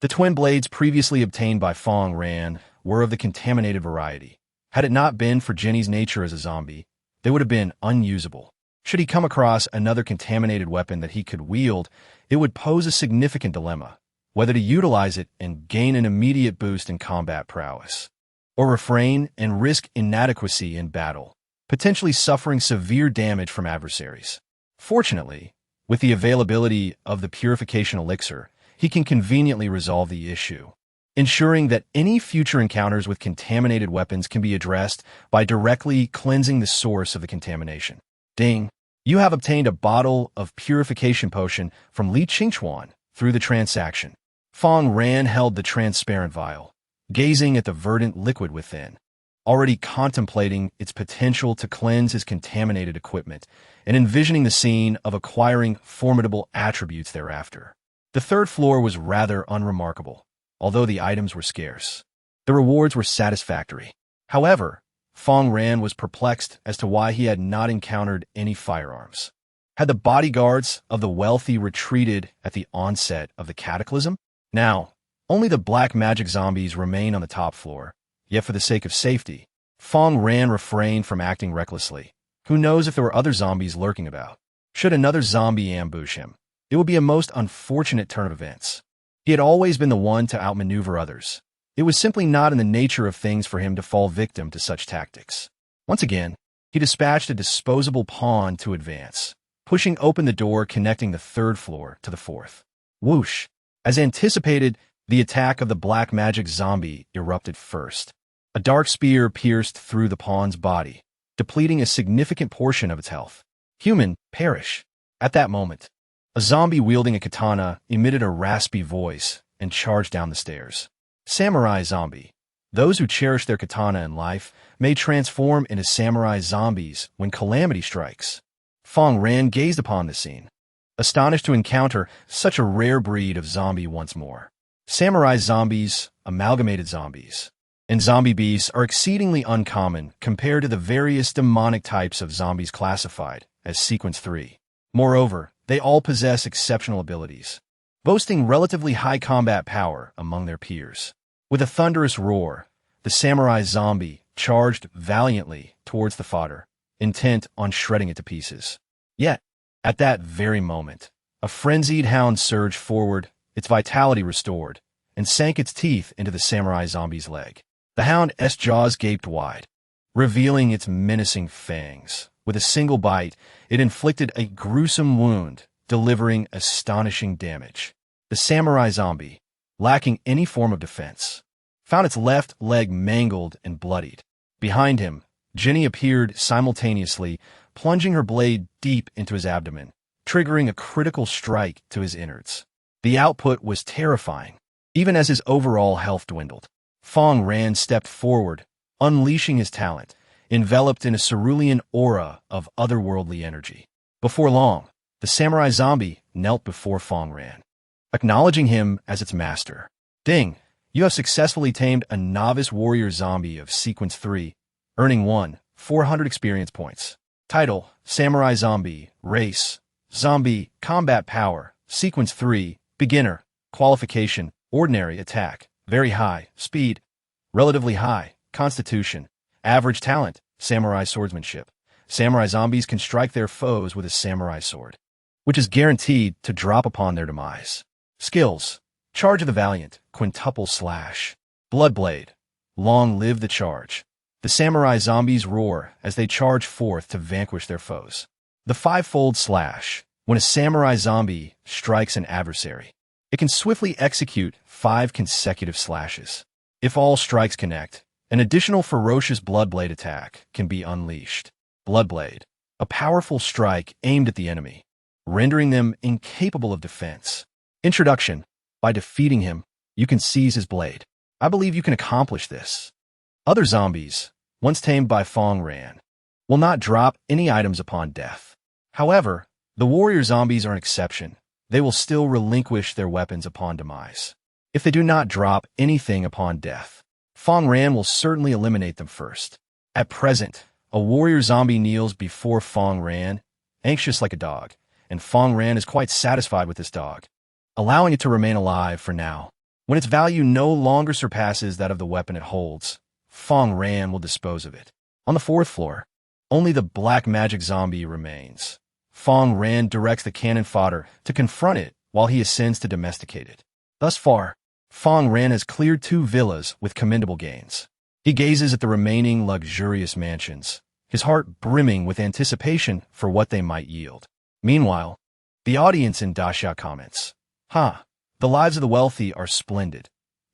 The twin blades previously obtained by Fang Ran were of the contaminated variety. Had it not been for Jenny's nature as a zombie, they would have been unusable. Should he come across another contaminated weapon that he could wield, it would pose a significant dilemma, whether to utilize it and gain an immediate boost in combat prowess, or refrain and risk inadequacy in battle, potentially suffering severe damage from adversaries. Fortunately, with the availability of the Purification Elixir, he can conveniently resolve the issue, ensuring that any future encounters with contaminated weapons can be addressed by directly cleansing the source of the contamination. Ding! You have obtained a bottle of Purification Potion from Li Qingchuan through the transaction. Fang Ran held the transparent vial, gazing at the verdant liquid within, already contemplating its potential to cleanse his contaminated equipment and envisioning the scene of acquiring formidable attributes thereafter. The third floor was rather unremarkable, although the items were scarce. The rewards were satisfactory. However, Fang Ran was perplexed as to why he had not encountered any firearms. Had the bodyguards of the wealthy retreated at the onset of the cataclysm? Now, only the black magic zombies remain on the top floor, yet for the sake of safety, Fang Ran refrained from acting recklessly. Who knows if there were other zombies lurking about? Should another zombie ambush him, it would be a most unfortunate turn of events. He had always been the one to outmaneuver others. It was simply not in the nature of things for him to fall victim to such tactics. Once again, he dispatched a disposable pawn to advance, pushing open the door connecting the third floor to the fourth. Whoosh! As anticipated, the attack of the black magic zombie erupted first. A dark spear pierced through the pawn's body, depleting a significant portion of its health. Human, perish. At that moment, a zombie wielding a katana emitted a raspy voice and charged down the stairs. Samurai zombie. Those who cherish their katana in life may transform into samurai zombies when calamity strikes. Fang Ran gazed upon the scene, astonished to encounter such a rare breed of zombie once more. Samurai zombies, amalgamated zombies, and zombie beasts are exceedingly uncommon compared to the various demonic types of zombies classified as Sequence 3. Moreover, they all possess exceptional abilities, boasting relatively high combat power among their peers. With a thunderous roar, the samurai zombie charged valiantly towards the fodder, intent on shredding it to pieces. Yet, at that very moment, a frenzied hound surged forward, its vitality restored, and sank its teeth into the samurai zombie's leg. The hound's jaws gaped wide, revealing its menacing fangs. With a single bite, it inflicted a gruesome wound, delivering astonishing damage. The samurai zombie, lacking any form of defense, found its left leg mangled and bloodied. Behind him, Jenny appeared simultaneously, plunging her blade deep into his abdomen, triggering a critical strike to his innards. The output was terrifying, even as his overall health dwindled. Fang Ran stepped forward, unleashing his talent, enveloped in a cerulean aura of otherworldly energy. Before long, the samurai zombie knelt before Fang Ran, acknowledging him as its master. Ding! You have successfully tamed a novice warrior zombie of Sequence 3, earning 400 experience points. Title: Samurai Zombie. Race: Zombie. Combat Power: Sequence 3, Beginner. Qualification: Ordinary Attack, Very High. Speed: Relatively High. Constitution: Average. Talent: Samurai Swordsmanship. Samurai zombies can strike their foes with a samurai sword, which is guaranteed to drop upon their demise. Skills: Charge of the Valiant, Quintuple Slash. Bloodblade, long live the charge. The samurai zombies roar as they charge forth to vanquish their foes. The Fivefold Slash, when a samurai zombie strikes an adversary, it can swiftly execute 5 consecutive slashes. If all strikes connect, an additional ferocious Bloodblade attack can be unleashed. Bloodblade, a powerful strike aimed at the enemy, rendering them incapable of defense. Introduction: By defeating him, you can seize his blade. I believe you can accomplish this. Other zombies, once tamed by Fang Ran, will not drop any items upon death. However, the warrior zombies are an exception. They will still relinquish their weapons upon demise. If they do not drop anything upon death, Fang Ran will certainly eliminate them first. At present, a warrior zombie kneels before Fang Ran, anxious like a dog, and Fang Ran is quite satisfied with this dog, allowing it to remain alive for now. When its value no longer surpasses that of the weapon it holds, Fang Ran will dispose of it. On the 4th floor, only the black magic zombie remains. Fang Ran directs the cannon fodder to confront it while he ascends to domesticate it. Thus far, Fang Ran has cleared 2 villas with commendable gains. He gazes at the remaining luxurious mansions, his heart brimming with anticipation for what they might yield. Meanwhile, the audience in Dasha comments, the lives of the wealthy are splendid.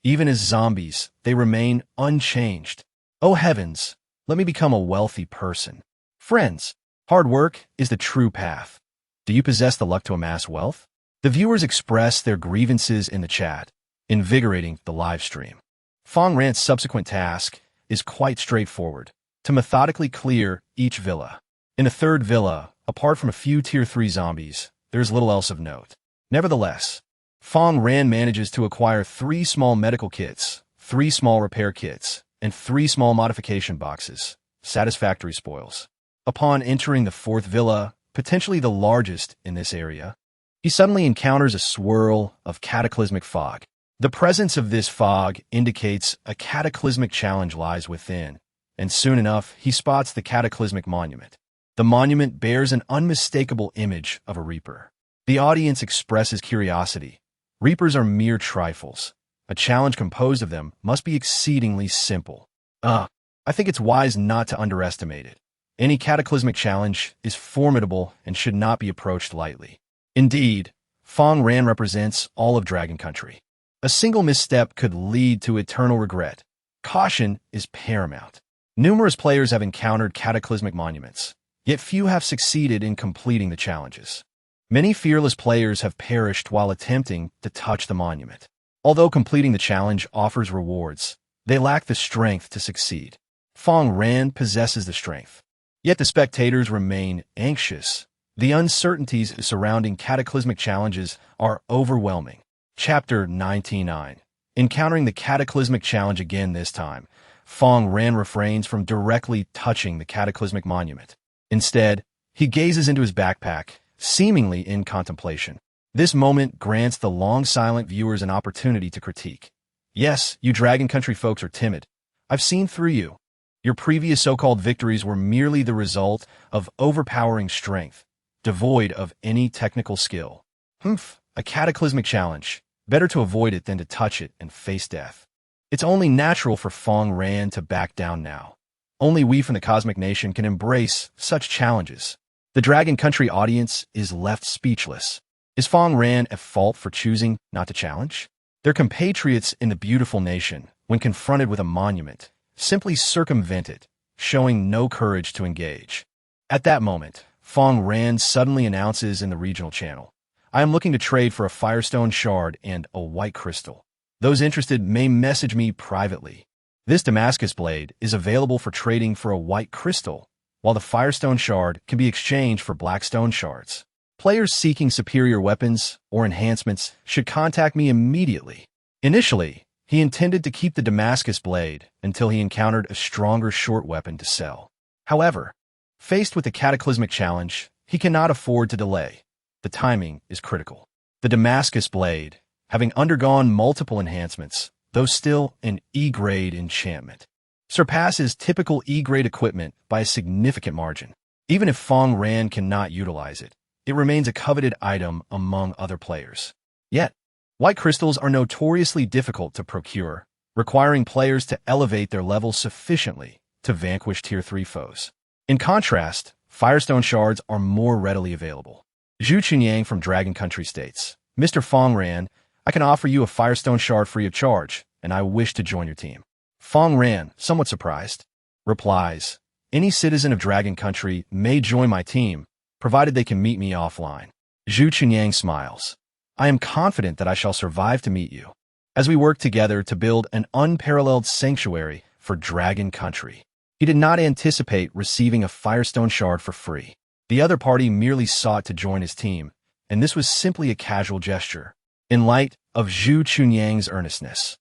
Even as zombies, they remain unchanged. Oh heavens, let me become a wealthy person. Friends, hard work is the true path. Do you possess the luck to amass wealth? The viewers express their grievances in the chat, invigorating the live stream. Fang Ran's subsequent task is quite straightforward: to methodically clear each villa. In the 3rd villa, apart from a few Tier 3 zombies, there is little else of note. Nevertheless, Fang Ran manages to acquire 3 small medical kits, 3 small repair kits, and 3 small modification boxes, satisfactory spoils. Upon entering the 4th villa, potentially the largest in this area, he suddenly encounters a swirl of cataclysmic fog. The presence of this fog indicates a cataclysmic challenge lies within, and soon enough he spots the cataclysmic monument. The monument bears an unmistakable image of a reaper. The audience expresses curiosity. Reapers are mere trifles. A challenge composed of them must be exceedingly simple. I think it's wise not to underestimate it. Any cataclysmic challenge is formidable and should not be approached lightly. Indeed, Fang Ran represents all of Dragon Country. A single misstep could lead to eternal regret. Caution is paramount. Numerous players have encountered cataclysmic monuments, yet few have succeeded in completing the challenges. Many fearless players have perished while attempting to touch the monument. Although completing the challenge offers rewards, they lack the strength to succeed. Fang Ran possesses the strength. Yet the spectators remain anxious. The uncertainties surrounding cataclysmic challenges are overwhelming. Chapter 99. Encountering the cataclysmic challenge again this time, Fang Ran refrains from directly touching the cataclysmic monument. Instead, he gazes into his backpack, seemingly in contemplation. This moment grants the long-silent viewers an opportunity to critique. Yes, you Dragon Country folks are timid. I've seen through you. Your previous so-called victories were merely the result of overpowering strength, devoid of any technical skill. A cataclysmic challenge. Better to avoid it than to touch it and face death. It's only natural for Fang Ran to back down now. Only we from the Cosmic Nation can embrace such challenges. The Dragon Country audience is left speechless. Is Fang Ran at fault for choosing not to challenge? Their compatriots in the beautiful nation, when confronted with a monument, simply circumvent it, showing no courage to engage. At that moment, Fang Ran suddenly announces in the regional channel, I am looking to trade for a Firestone Shard and a White Crystal. Those interested may message me privately. This Damascus Blade is available for trading for a White Crystal, while the Firestone Shard can be exchanged for Blackstone Shards. Players seeking superior weapons or enhancements should contact me immediately. Initially, he intended to keep the Damascus Blade until he encountered a stronger short weapon to sell. However, faced with the Cataclysmic Challenge, he cannot afford to delay. The timing is critical. The Damascus Blade, having undergone multiple enhancements, though still an E-grade enchantment, surpasses typical E-grade equipment by a significant margin. Even if Fang Ran cannot utilize it, it remains a coveted item among other players. Yet, white crystals are notoriously difficult to procure, requiring players to elevate their level sufficiently to vanquish Tier 3 foes. In contrast, Firestone shards are more readily available. Zhu Chunyang from Dragon Country states, Mr. Fang Ran, I can offer you a Firestone shard free of charge, and I wish to join your team. Fang Ran, somewhat surprised, replies, any citizen of Dragon Country may join my team, provided they can meet me offline. Zhu Chunyang smiles. I am confident that I shall survive to meet you, as we work together to build an unparalleled sanctuary for Dragon Country. He did not anticipate receiving a Firestone shard for free. The other party merely sought to join his team, and this was simply a casual gesture. In light of Zhu Chunyang's earnestness,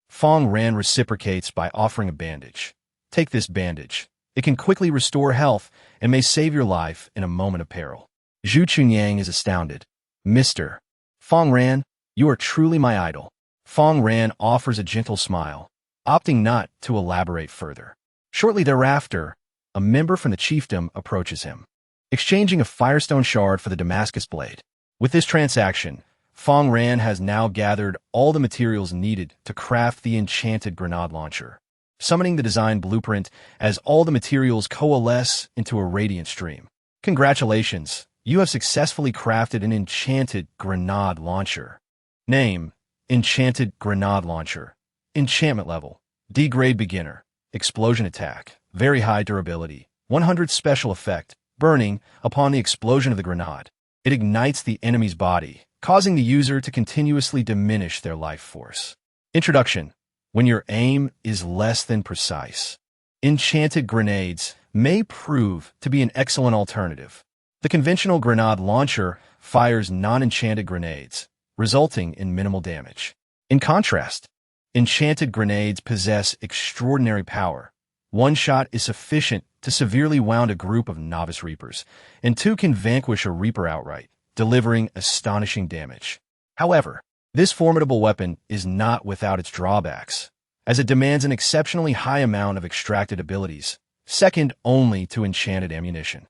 Fang Ran reciprocates by offering a bandage. Take this bandage. It can quickly restore health and may save your life in a moment of peril. Zhu Chunyang is astounded. Mr. Fang Ran, you are truly my idol. Fang Ran offers a gentle smile, opting not to elaborate further. Shortly thereafter, a member from the chiefdom approaches him, exchanging a Firestone shard for the Damascus blade. With this transaction, Fang Ran has now gathered all the materials needed to craft the enchanted grenade launcher, summoning the design blueprint as all the materials coalesce into a radiant stream. Congratulations, you have successfully crafted an enchanted grenade launcher. Name, Enchanted Grenade Launcher. Enchantment level, D-grade beginner. Explosion attack, very high durability, 100 special effect, burning upon the explosion of the grenade. It ignites the enemy's body, causing the user to continuously diminish their life force. Introduction. When your aim is less than precise, enchanted grenades may prove to be an excellent alternative. The conventional grenade launcher fires non-enchanted grenades, resulting in minimal damage. In contrast, enchanted grenades possess extraordinary power. One shot is sufficient to severely wound a group of novice reapers, and two can vanquish a reaper outright, delivering astonishing damage. However, this formidable weapon is not without its drawbacks, as it demands an exceptionally high amount of extracted abilities, second only to enchanted ammunition.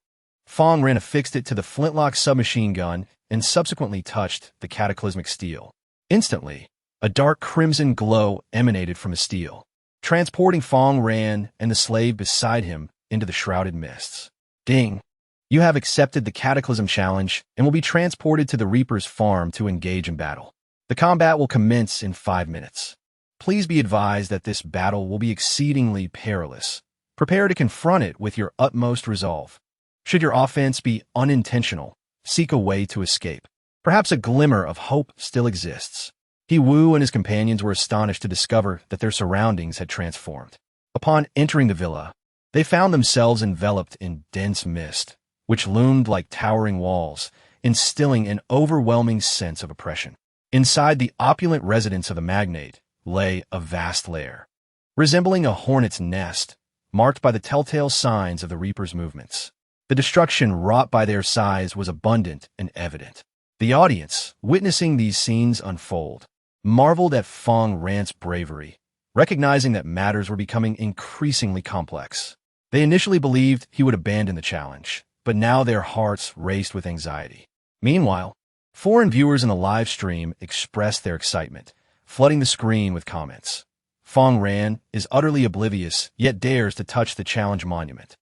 Fang Ran affixed it to the flintlock submachine gun and subsequently touched the cataclysmic steel. Instantly, a dark crimson glow emanated from the steel, transporting Fang Ran and the slave beside him into the shrouded mists. Ding! You have accepted the Cataclysm Challenge and will be transported to the Reaper's farm to engage in battle. The combat will commence in 5 minutes. Please be advised that this battle will be exceedingly perilous. Prepare to confront it with your utmost resolve. Should your offense be unintentional, seek a way to escape. Perhaps a glimmer of hope still exists. He Wu and his companions were astonished to discover that their surroundings had transformed. Upon entering the villa, they found themselves enveloped in dense mist, which loomed like towering walls, instilling an overwhelming sense of oppression. Inside the opulent residence of the magnate lay a vast lair, resembling a hornet's nest, marked by the telltale signs of the Reaper's movements. The destruction wrought by their size was abundant and evident. The audience, witnessing these scenes unfold, marveled at Fang Ran's bravery, recognizing that matters were becoming increasingly complex. They initially believed he would abandon the challenge, but now their hearts raced with anxiety. Meanwhile, foreign viewers in the live stream expressed their excitement, flooding the screen with comments. Fang Ran is utterly oblivious, yet dares to touch the challenge monument.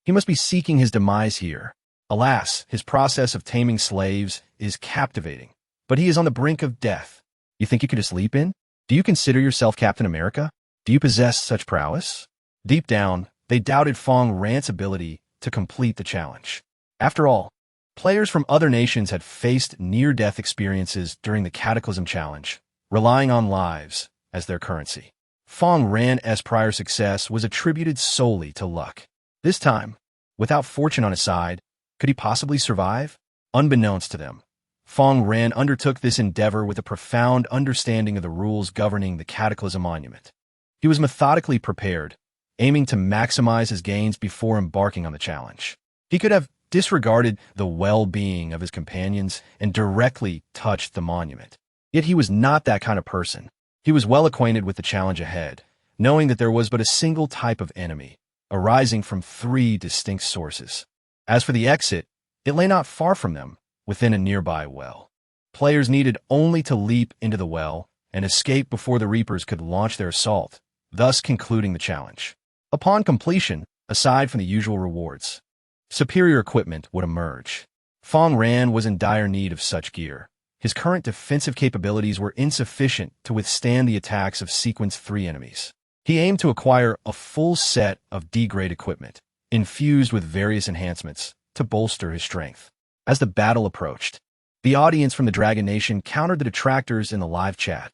He must be seeking his demise here. Alas, his process of taming slaves is captivating, but he is on the brink of death. You think you could just leap in? Do you consider yourself Captain America? Do you possess such prowess? Deep down, they doubted Fang Ran's ability to complete the challenge. After all, players from other nations had faced near-death experiences during the Cataclysm Challenge, relying on lives as their currency. Fang Ran's prior success was attributed solely to luck. This time, without fortune on his side, could he possibly survive? Unbeknownst to them, Fang Ran undertook this endeavor with a profound understanding of the rules governing the Cataclysm Monument. He was methodically prepared, aiming to maximize his gains before embarking on the challenge. He could have disregarded the well-being of his companions and directly touched the monument. Yet he was not that kind of person. He was well acquainted with the challenge ahead, knowing that there was but a single type of enemy, arising from 3 distinct sources. As for the exit, it lay not far from them, within a nearby well. Players needed only to leap into the well and escape before the Reapers could launch their assault, thus concluding the challenge. Upon completion, aside from the usual rewards, superior equipment would emerge. Fang Ran was in dire need of such gear. His current defensive capabilities were insufficient to withstand the attacks of Sequence 3 enemies. He aimed to acquire a full set of decayed equipment, infused with various enhancements, to bolster his strength. As the battle approached, the audience from the Dragon Nation countered the detractors in the live chat.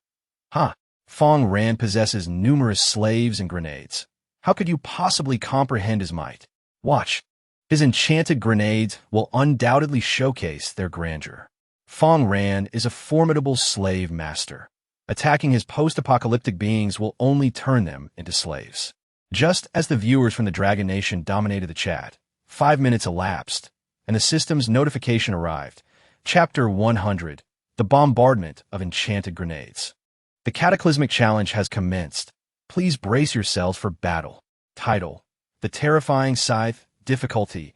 Fang Ran possesses numerous slaves and grenades. How could you possibly comprehend his might? Watch. His enchanted grenades will undoubtedly showcase their grandeur. Fang Ran is a formidable slave master. Attacking his post-apocalyptic beings will only turn them into slaves. Just as the viewers from the Dragon Nation dominated the chat, 5 minutes elapsed, and the system's notification arrived. Chapter 100, The Bombardment of Enchanted Grenades. The Cataclysmic Challenge has commenced. Please brace yourselves for battle. Title: The Terrifying Scythe. Difficulty: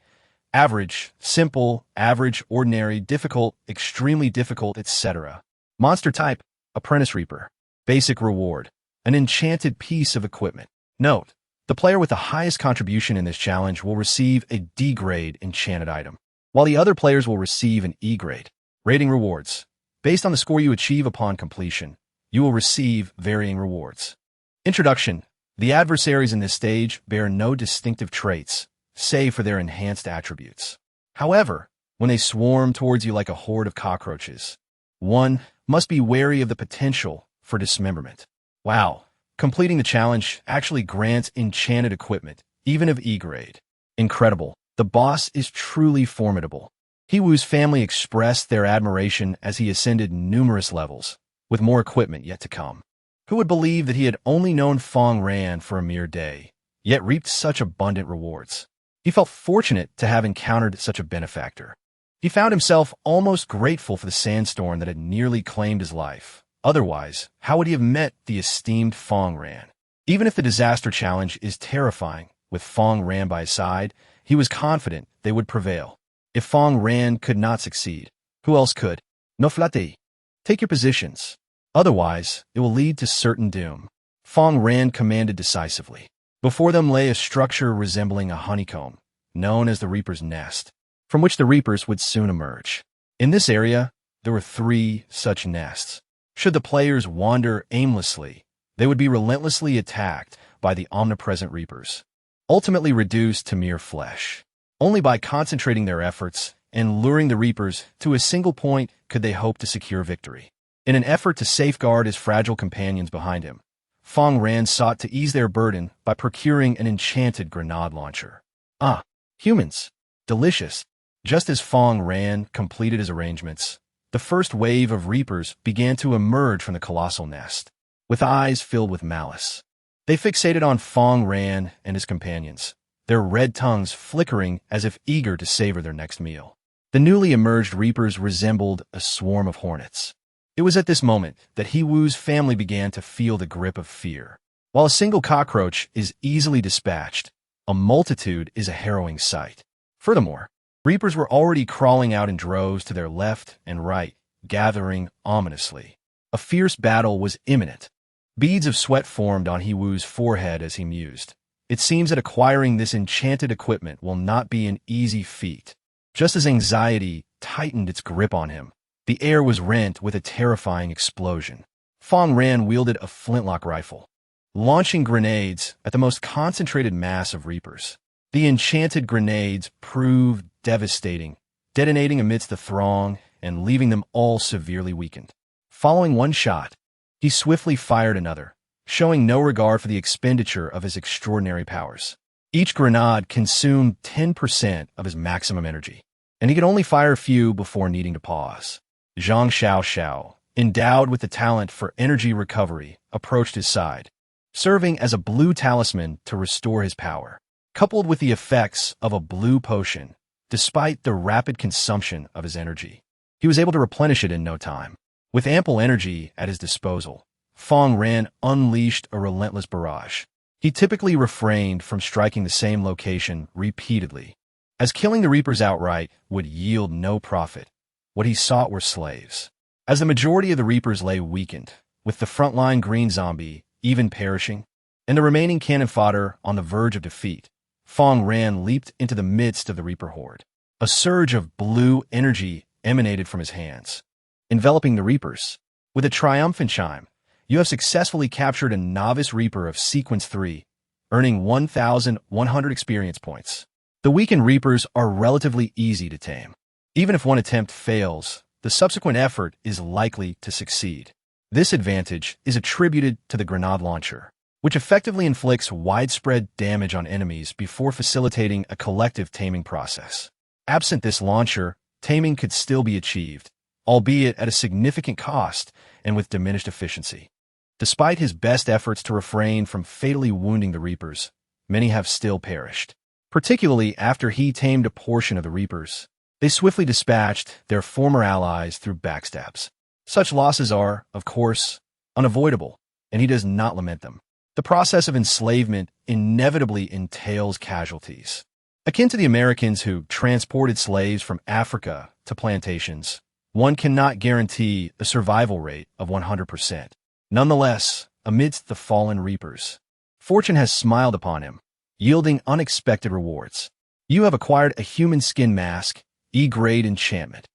Average, Simple, Average, Ordinary, Difficult, Extremely Difficult, etc. Monster Type: Apprentice Reaper. Basic Reward: An enchanted piece of equipment. Note: the player with the highest contribution in this challenge will receive a D-grade enchanted item, while the other players will receive an E-grade. Rating rewards: based on the score you achieve upon completion, you will receive varying rewards. Introduction: the adversaries in this stage bear no distinctive traits, save for their enhanced attributes. However, when they swarm towards you like a horde of cockroaches, one must be wary of the potential for dismemberment. Wow, completing the challenge actually grants enchanted equipment, even of E-grade. Incredible. The boss is truly formidable. Hiwoo's family expressed their admiration as he ascended numerous levels, with more equipment yet to come. Who would believe that he had only known Fang Ran for a mere day, yet reaped such abundant rewards? He felt fortunate to have encountered such a benefactor. He found himself almost grateful for the sandstorm that had nearly claimed his life. Otherwise, how would he have met the esteemed Fang Ran? Even if the disaster challenge is terrifying, with Fang Ran by his side, he was confident they would prevail. If Fang Ran could not succeed, who else could? No flatte. Take your positions. Otherwise, it will lead to certain doom. Fang Ran commanded decisively. Before them lay a structure resembling a honeycomb, known as the Reaper's Nest, from which the Reapers would soon emerge. In this area, there were 3 such nests. Should the players wander aimlessly, they would be relentlessly attacked by the omnipresent Reapers, ultimately reduced to mere flesh. Only by concentrating their efforts and luring the Reapers to a single point could they hope to secure victory. In an effort to safeguard his fragile companions behind him, Fang Ran sought to ease their burden by procuring an enchanted grenade launcher. Humans. Delicious. Just as Fang Ran completed his arrangements, the first wave of Reapers began to emerge from the colossal nest, with eyes filled with malice. They fixated on Fang Ran and his companions, their red tongues flickering as if eager to savor their next meal. The newly emerged Reapers resembled a swarm of hornets. It was at this moment that Hiwoo's family began to feel the grip of fear. While a single cockroach is easily dispatched, a multitude is a harrowing sight. Furthermore, Reapers were already crawling out in droves to their left and right, gathering ominously. A fierce battle was imminent. Beads of sweat formed on Hiwoo's forehead as he mused. It seems that acquiring this enchanted equipment will not be an easy feat. Just as anxiety tightened its grip on him, the air was rent with a terrifying explosion. Fang Ran wielded a flintlock rifle, launching grenades at the most concentrated mass of Reapers. The enchanted grenades proved devastating, detonating amidst the throng and leaving them all severely weakened. Following one shot, he swiftly fired another, showing no regard for the expenditure of his extraordinary powers. Each grenade consumed 10% of his maximum energy, and he could only fire a few before needing to pause. Zhang Xiao, endowed with the talent for energy recovery, approached his side, serving as a blue talisman to restore his power. Coupled with the effects of a blue potion, despite the rapid consumption of his energy, he was able to replenish it in no time. With ample energy at his disposal, Fang Ran unleashed a relentless barrage. He typically refrained from striking the same location repeatedly, as killing the Reapers outright would yield no profit. What he sought were slaves. As the majority of the Reapers lay weakened, with the frontline green zombie even perishing, and the remaining cannon fodder on the verge of defeat, Fang Ran leaped into the midst of the Reaper horde. A surge of blue energy emanated from his hands, enveloping the Reapers. With a triumphant chime, you have successfully captured a novice Reaper of Sequence 3, earning 1,100 experience points. The weakened Reapers are relatively easy to tame. Even if one attempt fails, the subsequent effort is likely to succeed. This advantage is attributed to the grenade launcher, which effectively inflicts widespread damage on enemies before facilitating a collective taming process. Absent this launcher, taming could still be achieved, albeit at a significant cost and with diminished efficiency. Despite his best efforts to refrain from fatally wounding the Reapers, many have still perished. Particularly after he tamed a portion of the Reapers, they swiftly dispatched their former allies through backstabs. Such losses are, of course, unavoidable, and he does not lament them. The process of enslavement inevitably entails casualties. Akin to the Americans who transported slaves from Africa to plantations, one cannot guarantee a survival rate of 100%. Nonetheless, amidst the fallen Reapers, fortune has smiled upon him, yielding unexpected rewards. You have acquired a human skin mask, E-grade enchantment.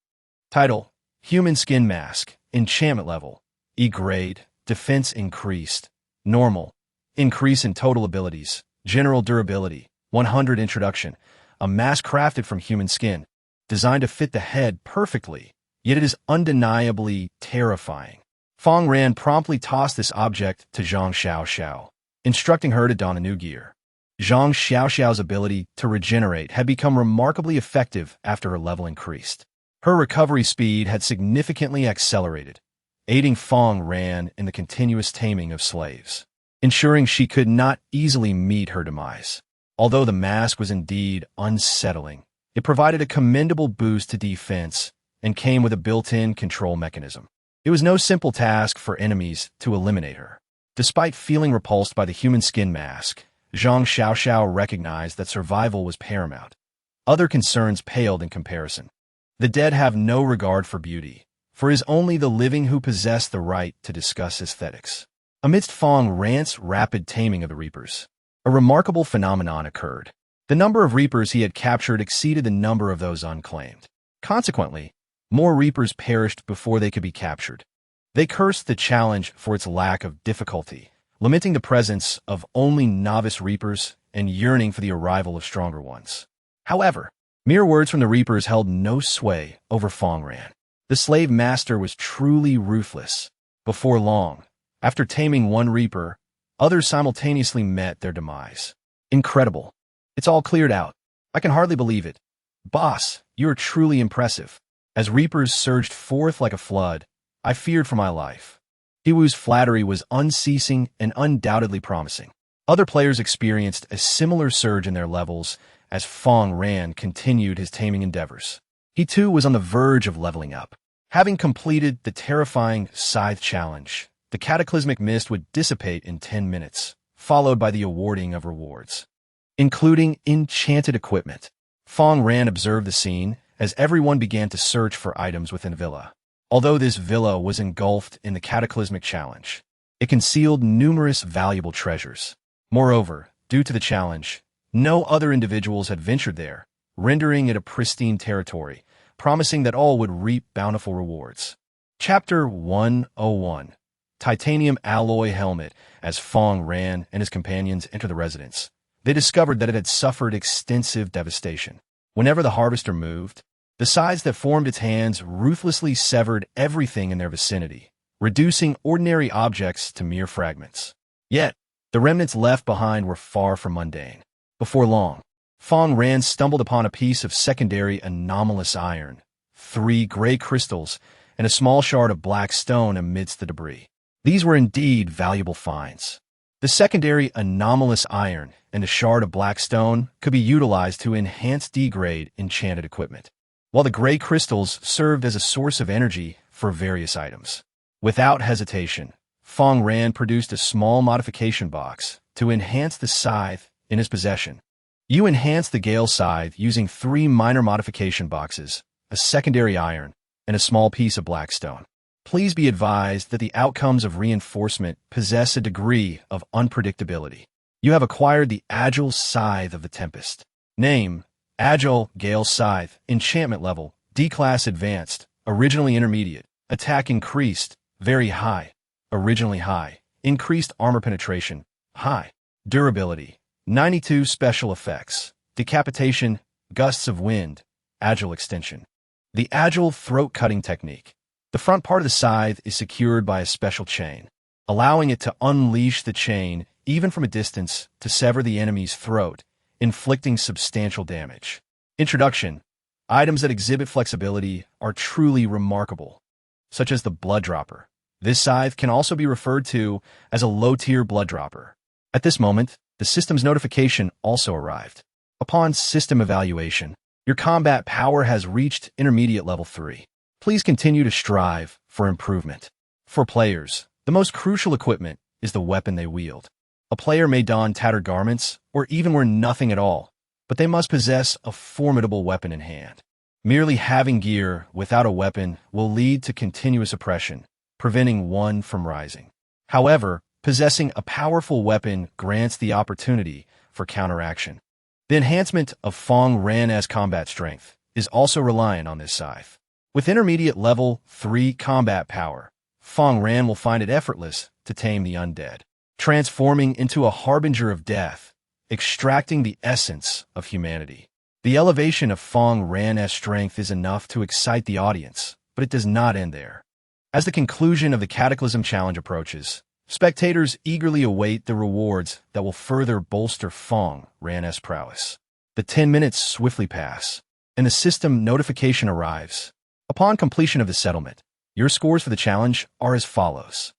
Title: Human Skin Mask, enchantment level, E-grade, defense increased, normal, increase in total abilities, general durability, 100 introduction, a mask crafted from human skin, designed to fit the head perfectly, yet it is undeniably terrifying. Fang Ran promptly tossed this object to Zhang Xiaoxiao, instructing her to don a new gear. Zhang Xiaoxiao's ability to regenerate had become remarkably effective after her level increased. Her recovery speed had significantly accelerated, aiding Fang Ran in the continuous taming of slaves, ensuring she could not easily meet her demise. Although the mask was indeed unsettling, it provided a commendable boost to defense and came with a built-in control mechanism. It was no simple task for enemies to eliminate her. Despite feeling repulsed by the human skin mask, Zhang Xiaoxiao recognized that survival was paramount. Other concerns paled in comparison. The dead have no regard for beauty, for it is only the living who possess the right to discuss aesthetics. Amidst Fang Ran's rapid taming of the Reapers, a remarkable phenomenon occurred. The number of Reapers he had captured exceeded the number of those unclaimed. Consequently, more Reapers perished before they could be captured. They cursed the challenge for its lack of difficulty, lamenting the presence of only novice Reapers and yearning for the arrival of stronger ones. However, mere words from the Reapers held no sway over Fang Ran. The slave master was truly ruthless. Before long, after taming one Reaper, others simultaneously met their demise. Incredible. It's all cleared out. I can hardly believe it. Boss, you are truly impressive. As Reapers surged forth like a flood, I feared for my life. Hiwu's flattery was unceasing and undoubtedly promising. Other players experienced a similar surge in their levels as Fang Ran continued his taming endeavors. He too was on the verge of leveling up. Having completed the terrifying Scythe Challenge, the cataclysmic mist would dissipate in 10 minutes, followed by the awarding of rewards, including enchanted equipment. Fang Ran observed the scene as everyone began to search for items within the villa. Although this villa was engulfed in the Cataclysmic Challenge, it concealed numerous valuable treasures. Moreover, due to the challenge, no other individuals had ventured there, rendering it a pristine territory, promising that all would reap bountiful rewards. Chapter 101: Titanium Alloy Helmet. As Fang Ran and his companions entered the residence, they discovered that it had suffered extensive devastation. Whenever the harvester moved, the scythes that formed its hands ruthlessly severed everything in their vicinity, reducing ordinary objects to mere fragments. Yet, the remnants left behind were far from mundane. Before long, Fang Ran stumbled upon a piece of secondary anomalous iron, 3 gray crystals, and a small shard of black stone amidst the debris. These were indeed valuable finds. The secondary anomalous iron and the shard of black stone could be utilized to enhance degrade enchanted equipment, while the gray crystals served as a source of energy for various items. Without hesitation, Fang Ran produced a small modification box to enhance the scythe in his possession. You enhance the Gale Scythe using 3 minor modification boxes, a secondary iron, and a small piece of blackstone. Please be advised that the outcomes of reinforcement possess a degree of unpredictability. You have acquired the Agile Scythe of the Tempest. Name: Agile Gale Scythe. Enchantment level: D-Class Advanced, originally Intermediate. Attack increased, very high, originally high. Increased armor penetration, high. Durability: 92. Special effects: Decapitation, Gusts of Wind, Agile Extension. The Agile Throat-Cutting Technique. The front part of the scythe is secured by a special chain, allowing it to unleash the chain, even from a distance, to sever the enemy's throat, inflicting substantial damage. Introduction: items that exhibit flexibility are truly remarkable, such as the Blood Dropper. This scythe can also be referred to as a low-tier Blood Dropper. At this moment, the system's notification also arrived. Upon system evaluation, your combat power has reached Intermediate Level 3. Please continue to strive for improvement. For players, the most crucial equipment is the weapon they wield. A player may don tattered garments or even wear nothing at all, but they must possess a formidable weapon in hand. Merely having gear without a weapon will lead to continuous oppression, preventing one from rising. However, possessing a powerful weapon grants the opportunity for counteraction. The enhancement of Fang Ran's combat strength is also reliant on this scythe. With Intermediate Level 3 combat power, Fang Ran will find it effortless to tame the undead, transforming into a harbinger of death, extracting the essence of humanity. The elevation of Fang Ran's strength is enough to excite the audience, but it does not end there. As the conclusion of the Cataclysm Challenge approaches, spectators eagerly await the rewards that will further bolster Fang Ran's prowess. The 10 minutes swiftly pass, and the system notification arrives. Upon completion of the settlement, your scores for the challenge are as follows.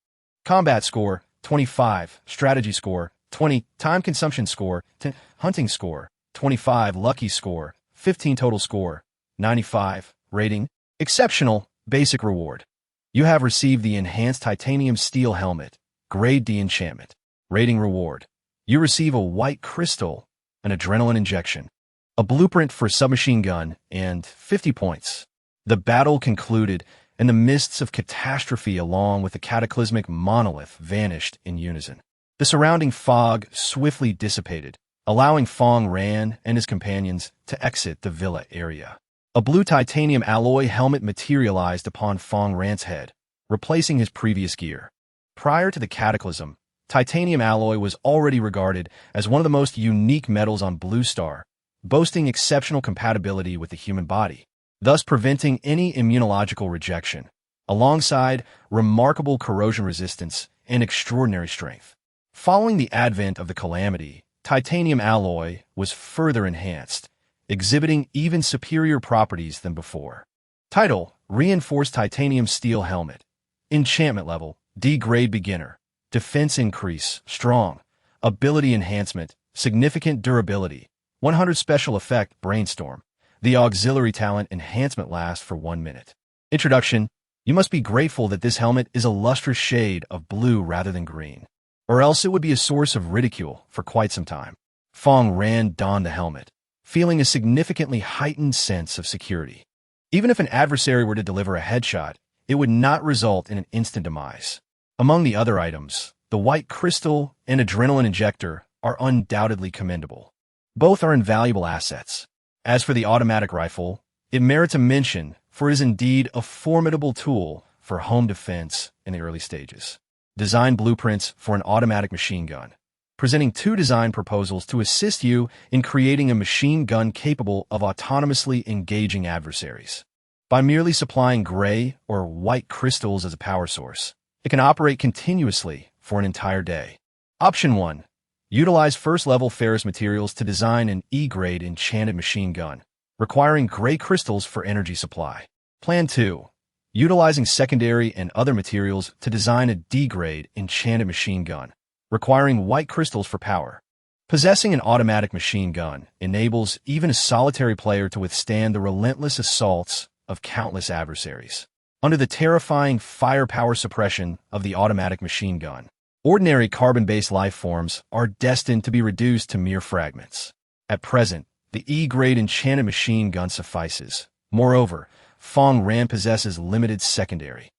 Combat score, 25. Strategy score, 20. Time consumption score, 10. Hunting score, 25. Lucky score, 15. Total score, 95. Rating, exceptional. Basic reward: you have received the Enhanced Titanium Steel Helmet, Grade D Enchantment. Rating reward: you receive a white crystal, an adrenaline injection, a blueprint for submachine gun, and 50 points. The battle concluded, and the mists of catastrophe along with the cataclysmic monolith vanished in unison. The surrounding fog swiftly dissipated, allowing Fang Ran and his companions to exit the villa area. A blue titanium alloy helmet materialized upon Fang Ran's head, replacing his previous gear. Prior to the cataclysm, titanium alloy was already regarded as one of the most unique metals on Blue Star, boasting exceptional compatibility with the human body, thus preventing any immunological rejection, alongside remarkable corrosion resistance and extraordinary strength. Following the advent of the calamity, titanium alloy was further enhanced, exhibiting even superior properties than before. Title: Reinforced Titanium Steel Helmet. Enchantment level: D grade beginner. Defense increase, strong. Ability enhancement, significant durability. 100 special effect, brainstorm. The auxiliary talent enhancement lasts for 1 minute. Introduction: you must be grateful that this helmet is a lustrous shade of blue rather than green, or else it would be a source of ridicule for quite some time. Fang Ran donned the helmet, feeling a significantly heightened sense of security. Even if an adversary were to deliver a headshot, it would not result in an instant demise. Among the other items, the white crystal and adrenaline injector are undoubtedly commendable. Both are invaluable assets. As for the automatic rifle, it merits a mention, for it is indeed a formidable tool for home defense in the early stages. Design blueprints for an automatic machine gun, presenting 2 design proposals to assist you in creating a machine gun capable of autonomously engaging adversaries. By merely supplying gray or white crystals as a power source, it can operate continuously for an entire day. Option 1. Utilize first-level ferrous materials to design an E-grade enchanted machine gun, requiring gray crystals for energy supply. Plan 2. Utilizing secondary and other materials to design a D-grade enchanted machine gun, requiring white crystals for power. Possessing an automatic machine gun enables even a solitary player to withstand the relentless assaults of countless adversaries. Under the terrifying firepower suppression of the automatic machine gun, ordinary carbon-based life forms are destined to be reduced to mere fragments. At present, the E-grade enchanted machine gun suffices. Moreover, Fang Ran possesses limited secondary,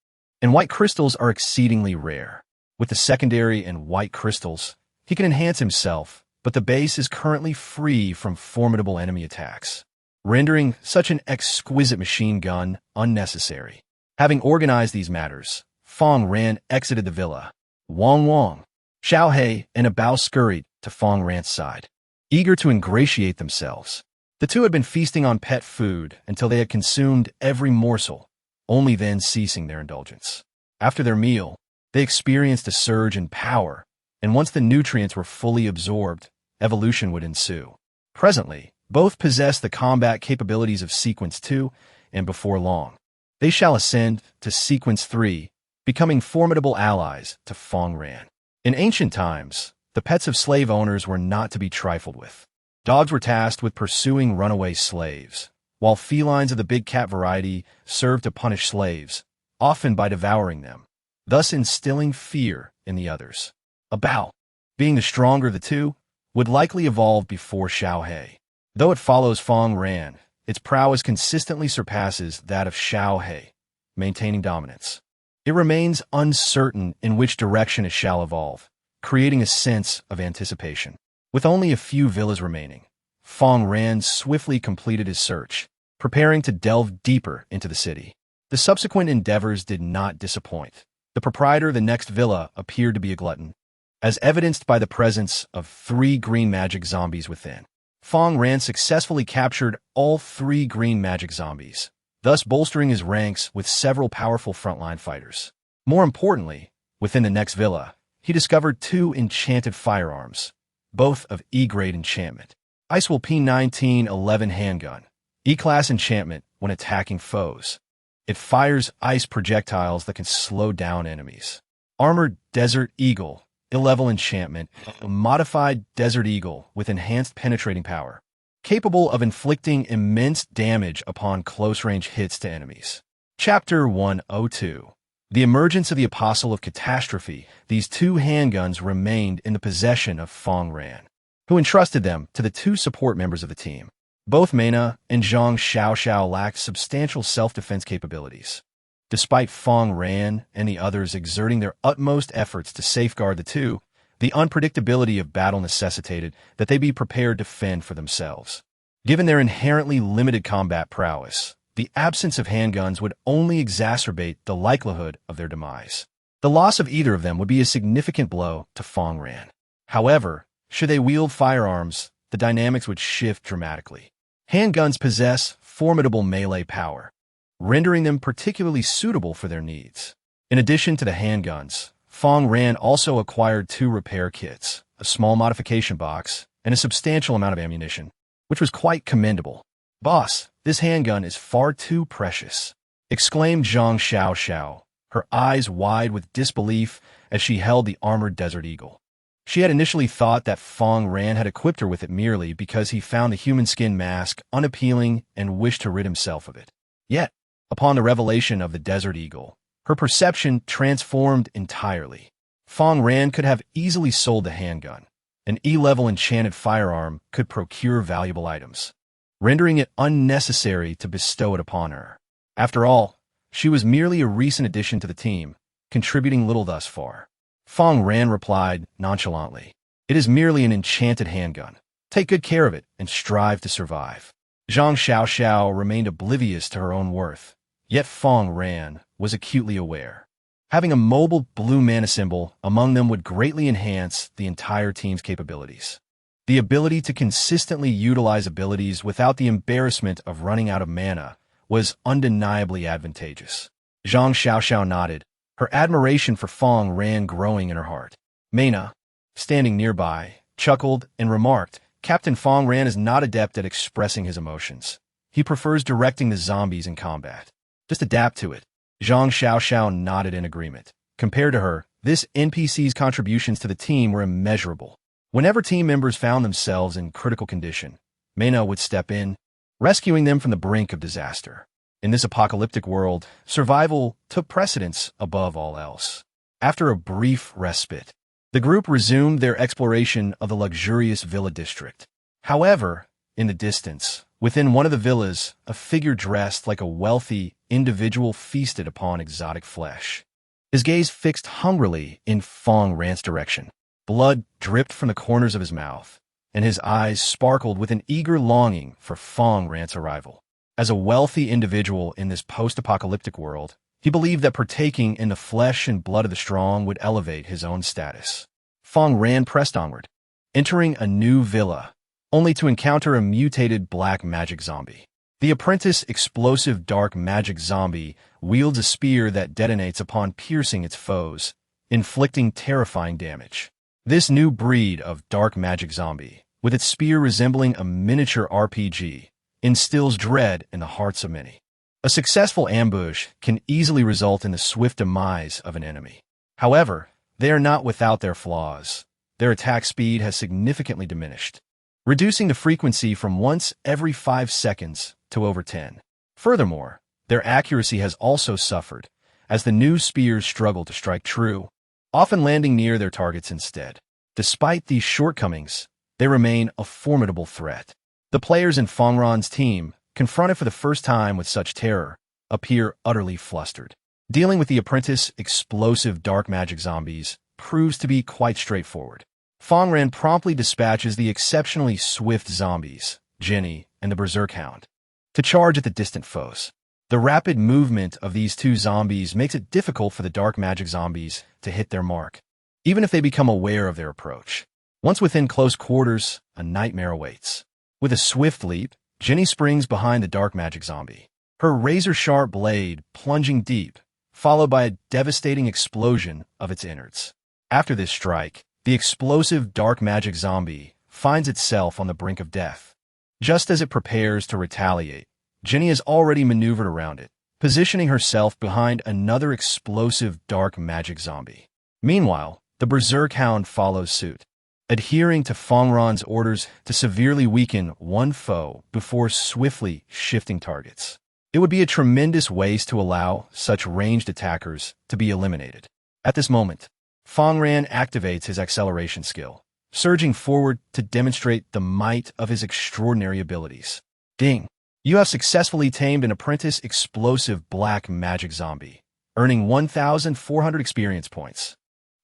and white crystals are exceedingly rare. With the secondary and white crystals, he can enhance himself, but the base is currently free from formidable enemy attacks, rendering such an exquisite machine gun unnecessary. Having organized these matters, Fang Ran exited the villa. Wang, Xiao He, and Abao scurried to Fang Ran's side, eager to ingratiate themselves. The two had been feasting on pet food until they had consumed every morsel, only then ceasing their indulgence. After their meal, they experienced a surge in power, and once the nutrients were fully absorbed, evolution would ensue. Presently, both possess the combat capabilities of Sequence 2, and before long, they shall ascend to Sequence 3, becoming formidable allies to Fang Ran. In ancient times, the pets of slave owners were not to be trifled with. Dogs were tasked with pursuing runaway slaves, while felines of the big cat variety served to punish slaves, often by devouring them, thus instilling fear in the others. Abao, being the stronger of the two, would likely evolve before Xiao He. Though it follows Fang Ran, its prowess consistently surpasses that of Xiao He, maintaining dominance. It remains uncertain in which direction it shall evolve, creating a sense of anticipation. With only a few villas remaining, Fang Ran swiftly completed his search, preparing to delve deeper into the city. The subsequent endeavors did not disappoint. The proprietor of the next villa appeared to be a glutton, as evidenced by the presence of 3 green magic zombies within. Fang Ran successfully captured all 3 green magic zombies, thus bolstering his ranks with several powerful frontline fighters. More importantly, within the next villa, he discovered 2 enchanted firearms, both of E-grade enchantment. Icewell P1911 handgun, E-class enchantment when attacking foes. It fires ice projectiles that can slow down enemies. Armored Desert Eagle, ill-level enchantment, a modified Desert Eagle with enhanced penetrating power, capable of inflicting immense damage upon close-range hits to enemies. Chapter 102. The emergence of the Apostle of Catastrophe. These 2 handguns remained in the possession of Fang Ran, who entrusted them to the 2 support members of the team. Both Mena and Zhang Xiaoxiao lacked substantial self-defense capabilities. Despite Fang Ran and the others exerting their utmost efforts to safeguard the 2, the unpredictability of battle necessitated that they be prepared to fend for themselves. Given their inherently limited combat prowess, the absence of handguns would only exacerbate the likelihood of their demise. The loss of either of them would be a significant blow to Fang Ran. However, should they wield firearms, the dynamics would shift dramatically. Handguns possess formidable melee power, rendering them particularly suitable for their needs. In addition to the handguns, Fang Ran also acquired 2 repair kits, a small modification box, and a substantial amount of ammunition, which was quite commendable. "Boss, this handgun is far too precious," exclaimed Zhang Xiaoxiao, her eyes wide with disbelief as she held the armored Desert Eagle. She had initially thought that Fang Ran had equipped her with it merely because he found the human skin mask unappealing and wished to rid himself of it. Yet, upon the revelation of the Desert Eagle, her perception transformed entirely. Fang Ran could have easily sold the handgun. An E-level enchanted firearm could procure valuable items, rendering it unnecessary to bestow it upon her. After all, she was merely a recent addition to the team, contributing little thus far. Fang Ran replied nonchalantly, "It is merely an enchanted handgun. Take good care of it and strive to survive." Zhang Xiaoxiao remained oblivious to her own worth, yet Fang Ran was acutely aware. Having a mobile blue mana symbol among them would greatly enhance the entire team's capabilities. The ability to consistently utilize abilities without the embarrassment of running out of mana was undeniably advantageous. Zhang Xiaoxiao nodded, her admiration for Fang Ran growing in her heart. Mena, standing nearby, chuckled and remarked, "Captain Fang Ran is not adept at expressing his emotions. He prefers directing the zombies in combat. Just adapt to it." Zhang Xiaoxiao nodded in agreement. Compared to her, this NPC's contributions to the team were immeasurable. Whenever team members found themselves in critical condition, Mena would step in, rescuing them from the brink of disaster. In this apocalyptic world, survival took precedence above all else. After a brief respite, the group resumed their exploration of the luxurious villa district. However, in the distance, within one of the villas, a figure dressed like a wealthy individual feasted upon exotic flesh. His gaze fixed hungrily in Fang Ran's direction. Blood dripped from the corners of his mouth, and his eyes sparkled with an eager longing for Fang Ran's arrival. As a wealthy individual in this post-apocalyptic world, he believed that partaking in the flesh and blood of the strong would elevate his own status. Fang Ran pressed onward, entering a new villa, only to encounter a mutated black magic zombie. The apprentice explosive dark magic zombie wields a spear that detonates upon piercing its foes, inflicting terrifying damage. This new breed of dark magic zombie, with its spear resembling a miniature RPG, instills dread in the hearts of many. A successful ambush can easily result in the swift demise of an enemy. However, they are not without their flaws. Their attack speed has significantly diminished, reducing the frequency from once every 5 seconds to over 10. Furthermore, their accuracy has also suffered, as the new spears struggle to strike true, often landing near their targets instead. Despite these shortcomings, they remain a formidable threat. The players in Fang Ran's team, confronted for the first time with such terror, appear utterly flustered. Dealing with the apprentice explosive dark magic zombies proves to be quite straightforward. Fang Ran promptly dispatches the exceptionally swift zombies, Jenny and the Berserk Hound, to charge at the distant foes. The rapid movement of these two zombies makes it difficult for the dark magic zombies to hit their mark, even if they become aware of their approach. Once within close quarters, a nightmare awaits. With a swift leap, Jenny springs behind the dark magic zombie, her razor-sharp blade plunging deep, followed by a devastating explosion of its innards. After this strike, the explosive dark magic zombie finds itself on the brink of death. Just as it prepares to retaliate, Jenny has already maneuvered around it, positioning herself behind another explosive dark magic zombie. Meanwhile, the Berserk Hound follows suit, adhering to Fang Ran's orders to severely weaken one foe before swiftly shifting targets. It would be a tremendous waste to allow such ranged attackers to be eliminated. At this moment, Fang Ran activates his Exhilarating skill, surging forward to demonstrate the might of his extraordinary abilities. Ding! You have successfully tamed an apprentice explosive black magic zombie, earning 1,400 experience points.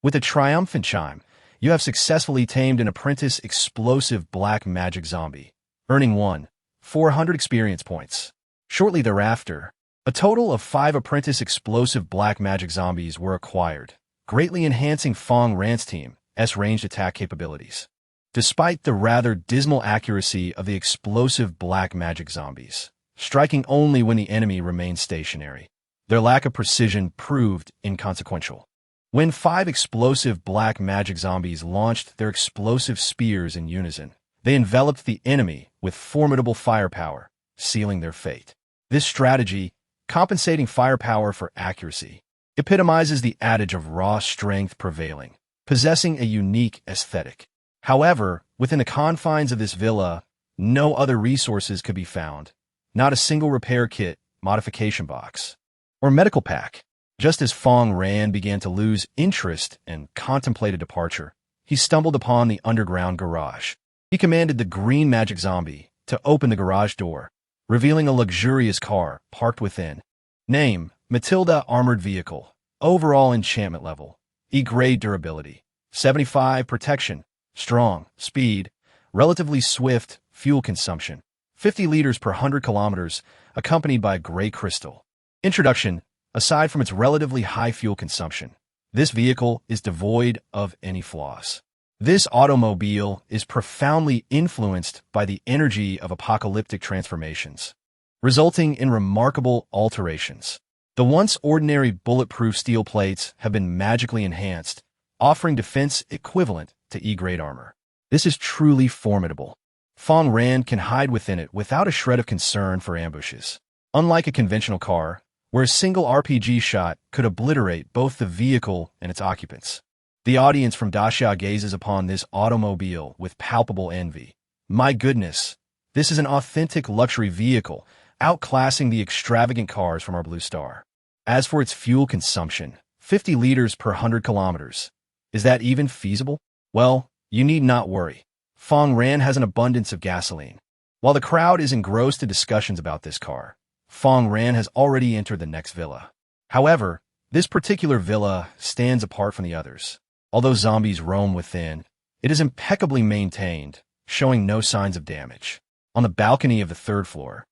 With a triumphant chime, you have successfully tamed an apprentice explosive black magic zombie, earning 1,400 experience points. Shortly thereafter, a total of 5 apprentice explosive black magic zombies were acquired, greatly enhancing Fang Ran's team's ranged attack capabilities. Despite the rather dismal accuracy of the explosive black magic zombies, striking only when the enemy remained stationary, their lack of precision proved inconsequential. When 5 explosive black magic zombies launched their explosive spears in unison, they enveloped the enemy with formidable firepower, sealing their fate. This strategy, compensating firepower for accuracy, epitomizes the adage of raw strength prevailing, possessing a unique aesthetic. However, within the confines of this villa, no other resources could be found, not a single repair kit, modification box, or medical pack. Just as Fang Ran began to lose interest and contemplated departure, he stumbled upon the underground garage. He commanded the green magic zombie to open the garage door, revealing a luxurious car parked within. Name: Matilda Armored Vehicle. Overall enchantment level: E-grade durability, 75 protection, strong, speed, relatively swift, fuel consumption, 50 liters per 100 kilometers, accompanied by gray crystal. Introduction: aside from its relatively high fuel consumption, this vehicle is devoid of any flaws. This automobile is profoundly influenced by the energy of apocalyptic transformations, resulting in remarkable alterations. The once ordinary bulletproof steel plates have been magically enhanced, offering defense equivalent to E-grade armor. This is truly formidable. Fang Ran can hide within it without a shred of concern for ambushes. Unlike a conventional car, where a single RPG shot could obliterate both the vehicle and its occupants. The audience from Dasha gazes upon this automobile with palpable envy. My goodness, this is an authentic luxury vehicle, outclassing the extravagant cars from our Blue Star. As for its fuel consumption, 50 liters per 100 kilometers. Is that even feasible? Well, you need not worry. Fang Ran has an abundance of gasoline. While the crowd is engrossed in discussions about this car, Fang Ran has already entered the next villa. However, this particular villa stands apart from the others. Although zombies roam within, it is impeccably maintained, showing no signs of damage. On the balcony of the third floor,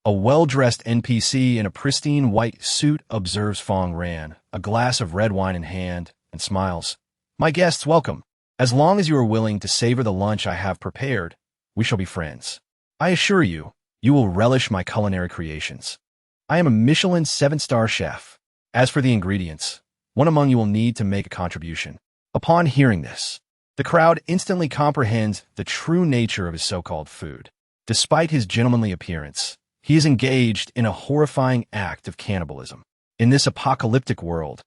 a well-dressed NPC in a pristine white suit observes Fang Ran, a glass of red wine in hand, and smiles. "My guests, welcome. As long as you are willing to savor the lunch I have prepared, we shall be friends. I assure you, you will relish my culinary creations. I am a Michelin 7-star chef. As for the ingredients, one among you will need to make a contribution." Upon hearing this, the crowd instantly comprehends the true nature of his so-called food. Despite his gentlemanly appearance, he is engaged in a horrifying act of cannibalism. In this apocalyptic world,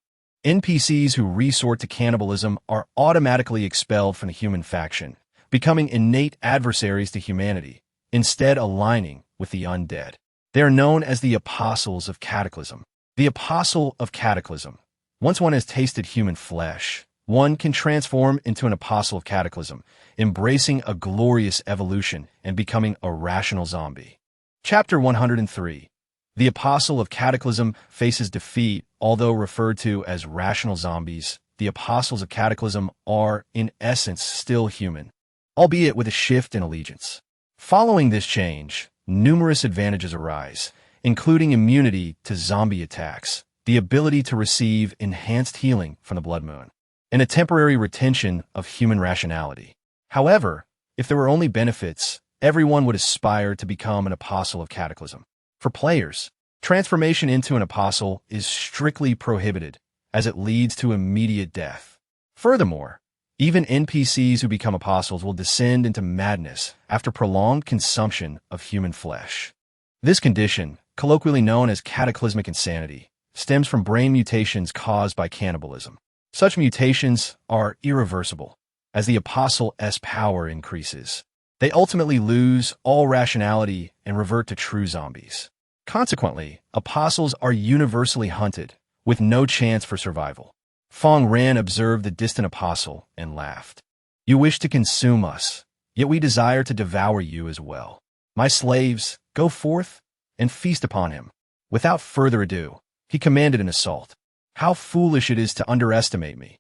NPCs who resort to cannibalism are automatically expelled from the human faction, becoming innate adversaries to humanity, instead aligning with the undead. They are known as the Apostles of Cataclysm. The Apostle of Cataclysm. Once one has tasted human flesh, one can transform into an Apostle of Cataclysm, embracing a glorious evolution and becoming a rational zombie. Chapter 103. The Apostle of Cataclysm faces defeat. Although referred to as rational zombies, the Apostles of Cataclysm are, in essence, still human, albeit with a shift in allegiance. Following this change, numerous advantages arise, including immunity to zombie attacks, the ability to receive enhanced healing from the blood moon, and a temporary retention of human rationality. However, if there were only benefits, everyone would aspire to become an Apostle of Cataclysm. For players, transformation into an Apostle is strictly prohibited, as it leads to immediate death. Furthermore, even NPCs who become Apostles will descend into madness after prolonged consumption of human flesh. This condition, colloquially known as cataclysmic insanity, stems from brain mutations caused by cannibalism. Such mutations are irreversible. As the Apostle's power increases, they ultimately lose all rationality and revert to true zombies. Consequently, Apostles are universally hunted, with no chance for survival. Fang Ran observed the distant Apostle and laughed. "You wish to consume us, yet we desire to devour you as well. My slaves, go forth and feast upon him." Without further ado, he commanded an assault. "How foolish it is to underestimate me.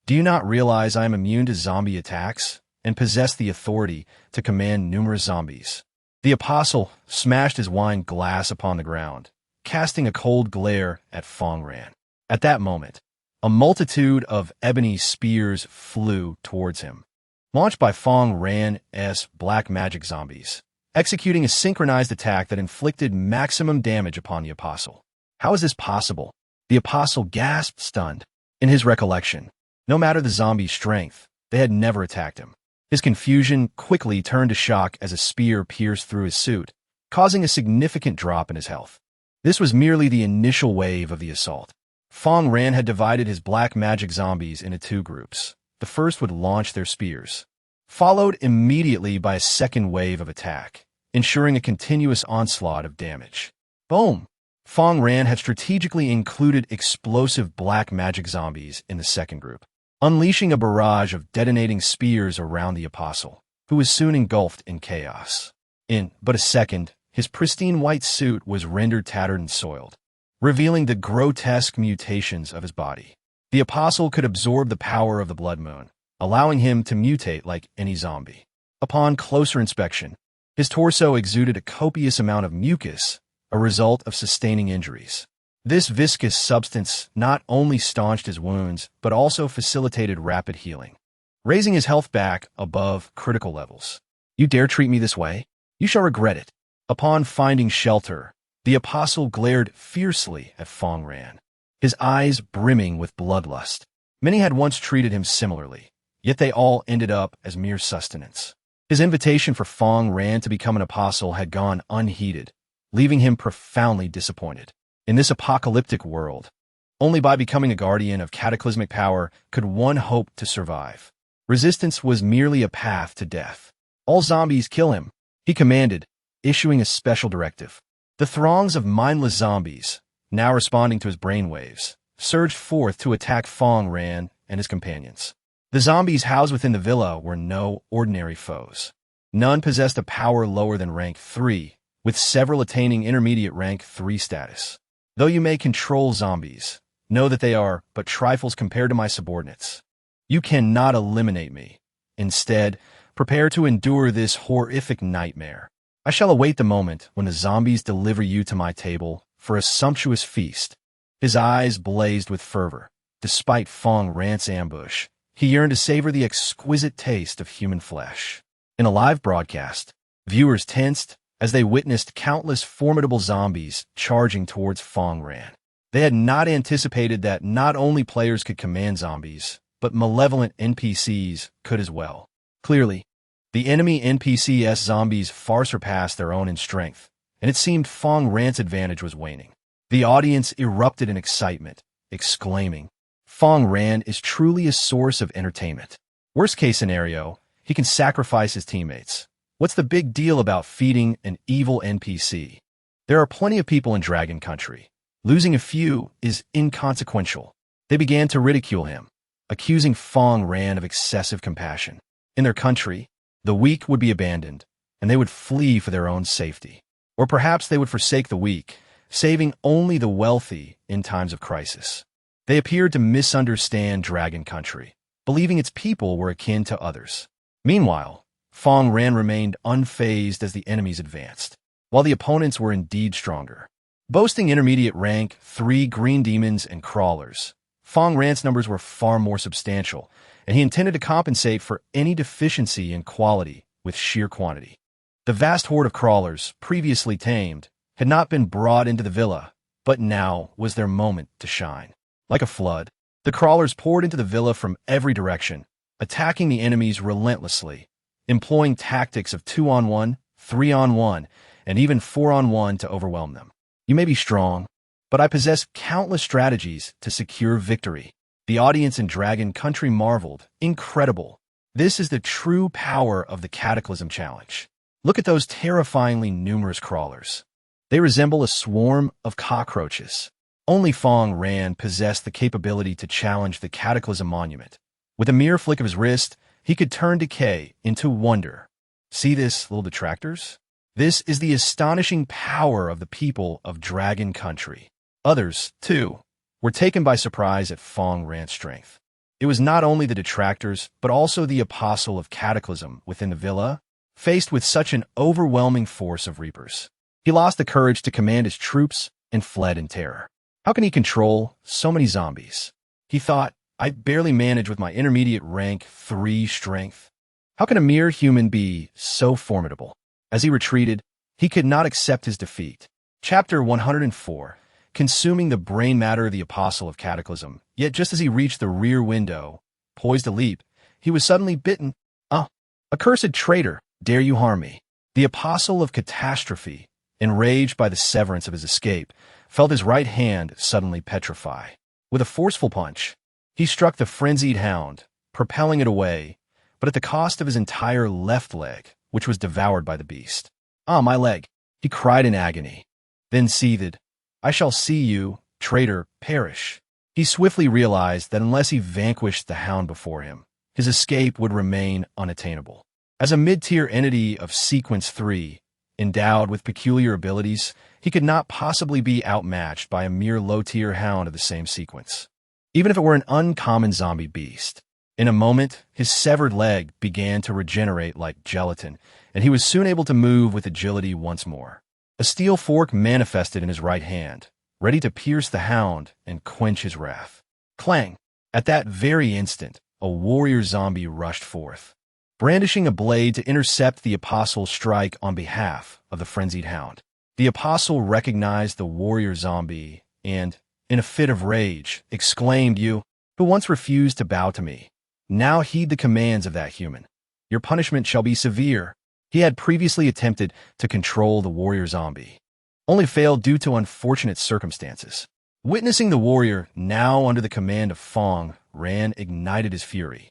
Do you not realize I am immune to zombie attacks and possess the authority to command numerous zombies?" The Apostle smashed his wine glass upon the ground, casting a cold glare at Fang Ran. At that moment, a multitude of ebony spears flew towards him, launched by Fang Ran's black magic zombies, executing a synchronized attack that inflicted maximum damage upon the Apostle. How is this possible? The Apostle gasped, stunned. In his recollection, no matter the zombie's strength, they had never attacked him. His confusion quickly turned to shock as a spear pierced through his suit, causing a significant drop in his health. This was merely the initial wave of the assault. Fang Ran had divided his black magic zombies into two groups. The first would launch their spears, followed immediately by a second wave of attack, ensuring a continuous onslaught of damage. Boom! Fang Ran had strategically included explosive black magic zombies in the second group, unleashing a barrage of detonating spears around the Apostle, who was soon engulfed in chaos. In but a second, his pristine white suit was rendered tattered and soiled, revealing the grotesque mutations of his body. The Apostle could absorb the power of the blood moon, allowing him to mutate like any zombie. Upon closer inspection, his torso exuded a copious amount of mucus, a result of sustaining injuries. This viscous substance not only staunched his wounds, but also facilitated rapid healing, raising his health back above critical levels. "You dare treat me this way? You shall regret it." Upon finding shelter, the Apostle glared fiercely at Fang Ran, his eyes brimming with bloodlust. Many had once treated him similarly, yet they all ended up as mere sustenance. His invitation for Fang Ran to become an Apostle had gone unheeded, leaving him profoundly disappointed. In this apocalyptic world, only by becoming a guardian of cataclysmic power could one hope to survive. Resistance was merely a path to death. "All zombies, kill him," he commanded, issuing a special directive. The throngs of mindless zombies, now responding to his brainwaves, surged forth to attack Fang Ran and his companions. The zombies housed within the villa were no ordinary foes. None possessed a power lower than rank 3, with several attaining intermediate rank 3 status. Though you may control zombies, know that they are but trifles compared to my subordinates. You cannot eliminate me. Instead, prepare to endure this horrific nightmare. I shall await the moment when the zombies deliver you to my table for a sumptuous feast. His eyes blazed with fervor. Despite Fang Ran's ambush, he yearned to savor the exquisite taste of human flesh. In a live broadcast, viewers tensed as they witnessed countless formidable zombies charging towards Fang Ran. They had not anticipated that not only players could command zombies, but malevolent NPCs could as well. Clearly, the enemy NPC's zombies far surpassed their own in strength, and it seemed Fang Ran's advantage was waning. The audience erupted in excitement, exclaiming, "Fang Ran is truly a source of entertainment. Worst case scenario, he can sacrifice his teammates. What's the big deal about feeding an evil NPC? There are plenty of people in Dragon Country. Losing a few is inconsequential." They began to ridicule him, accusing Fang Ran of excessive compassion. In their country, the weak would be abandoned, and they would flee for their own safety. Or perhaps they would forsake the weak, saving only the wealthy in times of crisis. They appeared to misunderstand Dragon Country, believing its people were akin to others. Meanwhile, Fang Ran remained unfazed as the enemies advanced, while the opponents were indeed stronger. Boasting intermediate rank 3 green demons and crawlers, Fang Ran's numbers were far more substantial, and he intended to compensate for any deficiency in quality with sheer quantity. The vast horde of crawlers, previously tamed, had not been brought into the villa, but now was their moment to shine. Like a flood, the crawlers poured into the villa from every direction, attacking the enemies relentlessly, employing tactics of 2-on-1, 3-on-1, and even 4-on-1 to overwhelm them. You may be strong, but I possess countless strategies to secure victory. The audience in Dragon Country marveled. Incredible. This is the true power of the Cataclysm Challenge. Look at those terrifyingly numerous crawlers. They resemble a swarm of cockroaches. Only Fang Ran possessed the capability to challenge the Cataclysm Monument. With a mere flick of his wrist, he could turn decay into wonder. See this, little detractors? This is the astonishing power of the people of Dragon Country. Others, too, were taken by surprise at Fang Ran's strength. It was not only the detractors, but also the apostle of Cataclysm within the villa, faced with such an overwhelming force of Reapers. He lost the courage to command his troops and fled in terror. How can he control so many zombies? He thought, I barely manage with my intermediate rank 3 strength. How can a mere human be so formidable? As he retreated, he could not accept his defeat. Chapter 104. Consuming the brain matter of the Apostle of Cataclysm. Yet just as he reached the rear window, poised to leap, he was suddenly bitten. Accursed traitor, dare you harm me? The Apostle of Catastrophe, enraged by the severance of his escape, felt his right hand suddenly petrify. With a forceful punch, he struck the frenzied hound, propelling it away, but at the cost of his entire left leg, which was devoured by the beast. "Ah, my leg!" he cried in agony. Then seethed, "I shall see you, traitor, perish." He swiftly realized that unless he vanquished the hound before him, his escape would remain unattainable. As a mid-tier entity of Sequence 3, endowed with peculiar abilities, he could not possibly be outmatched by a mere low-tier hound of the same sequence, even if it were an uncommon zombie beast. In a moment, his severed leg began to regenerate like gelatin, and he was soon able to move with agility once more. A steel fork manifested in his right hand, ready to pierce the hound and quench his wrath. Clang! At that very instant, a warrior zombie rushed forth, brandishing a blade to intercept the Apostle's strike on behalf of the frenzied hound. The Apostle recognized the warrior zombie and, in a fit of rage, exclaimed, "You, who once refused to bow to me, now heed the commands of that human. Your punishment shall be severe." He had previously attempted to control the warrior zombie, only failed due to unfortunate circumstances. Witnessing the warrior, now under the command of Fang Ran, ignited his fury.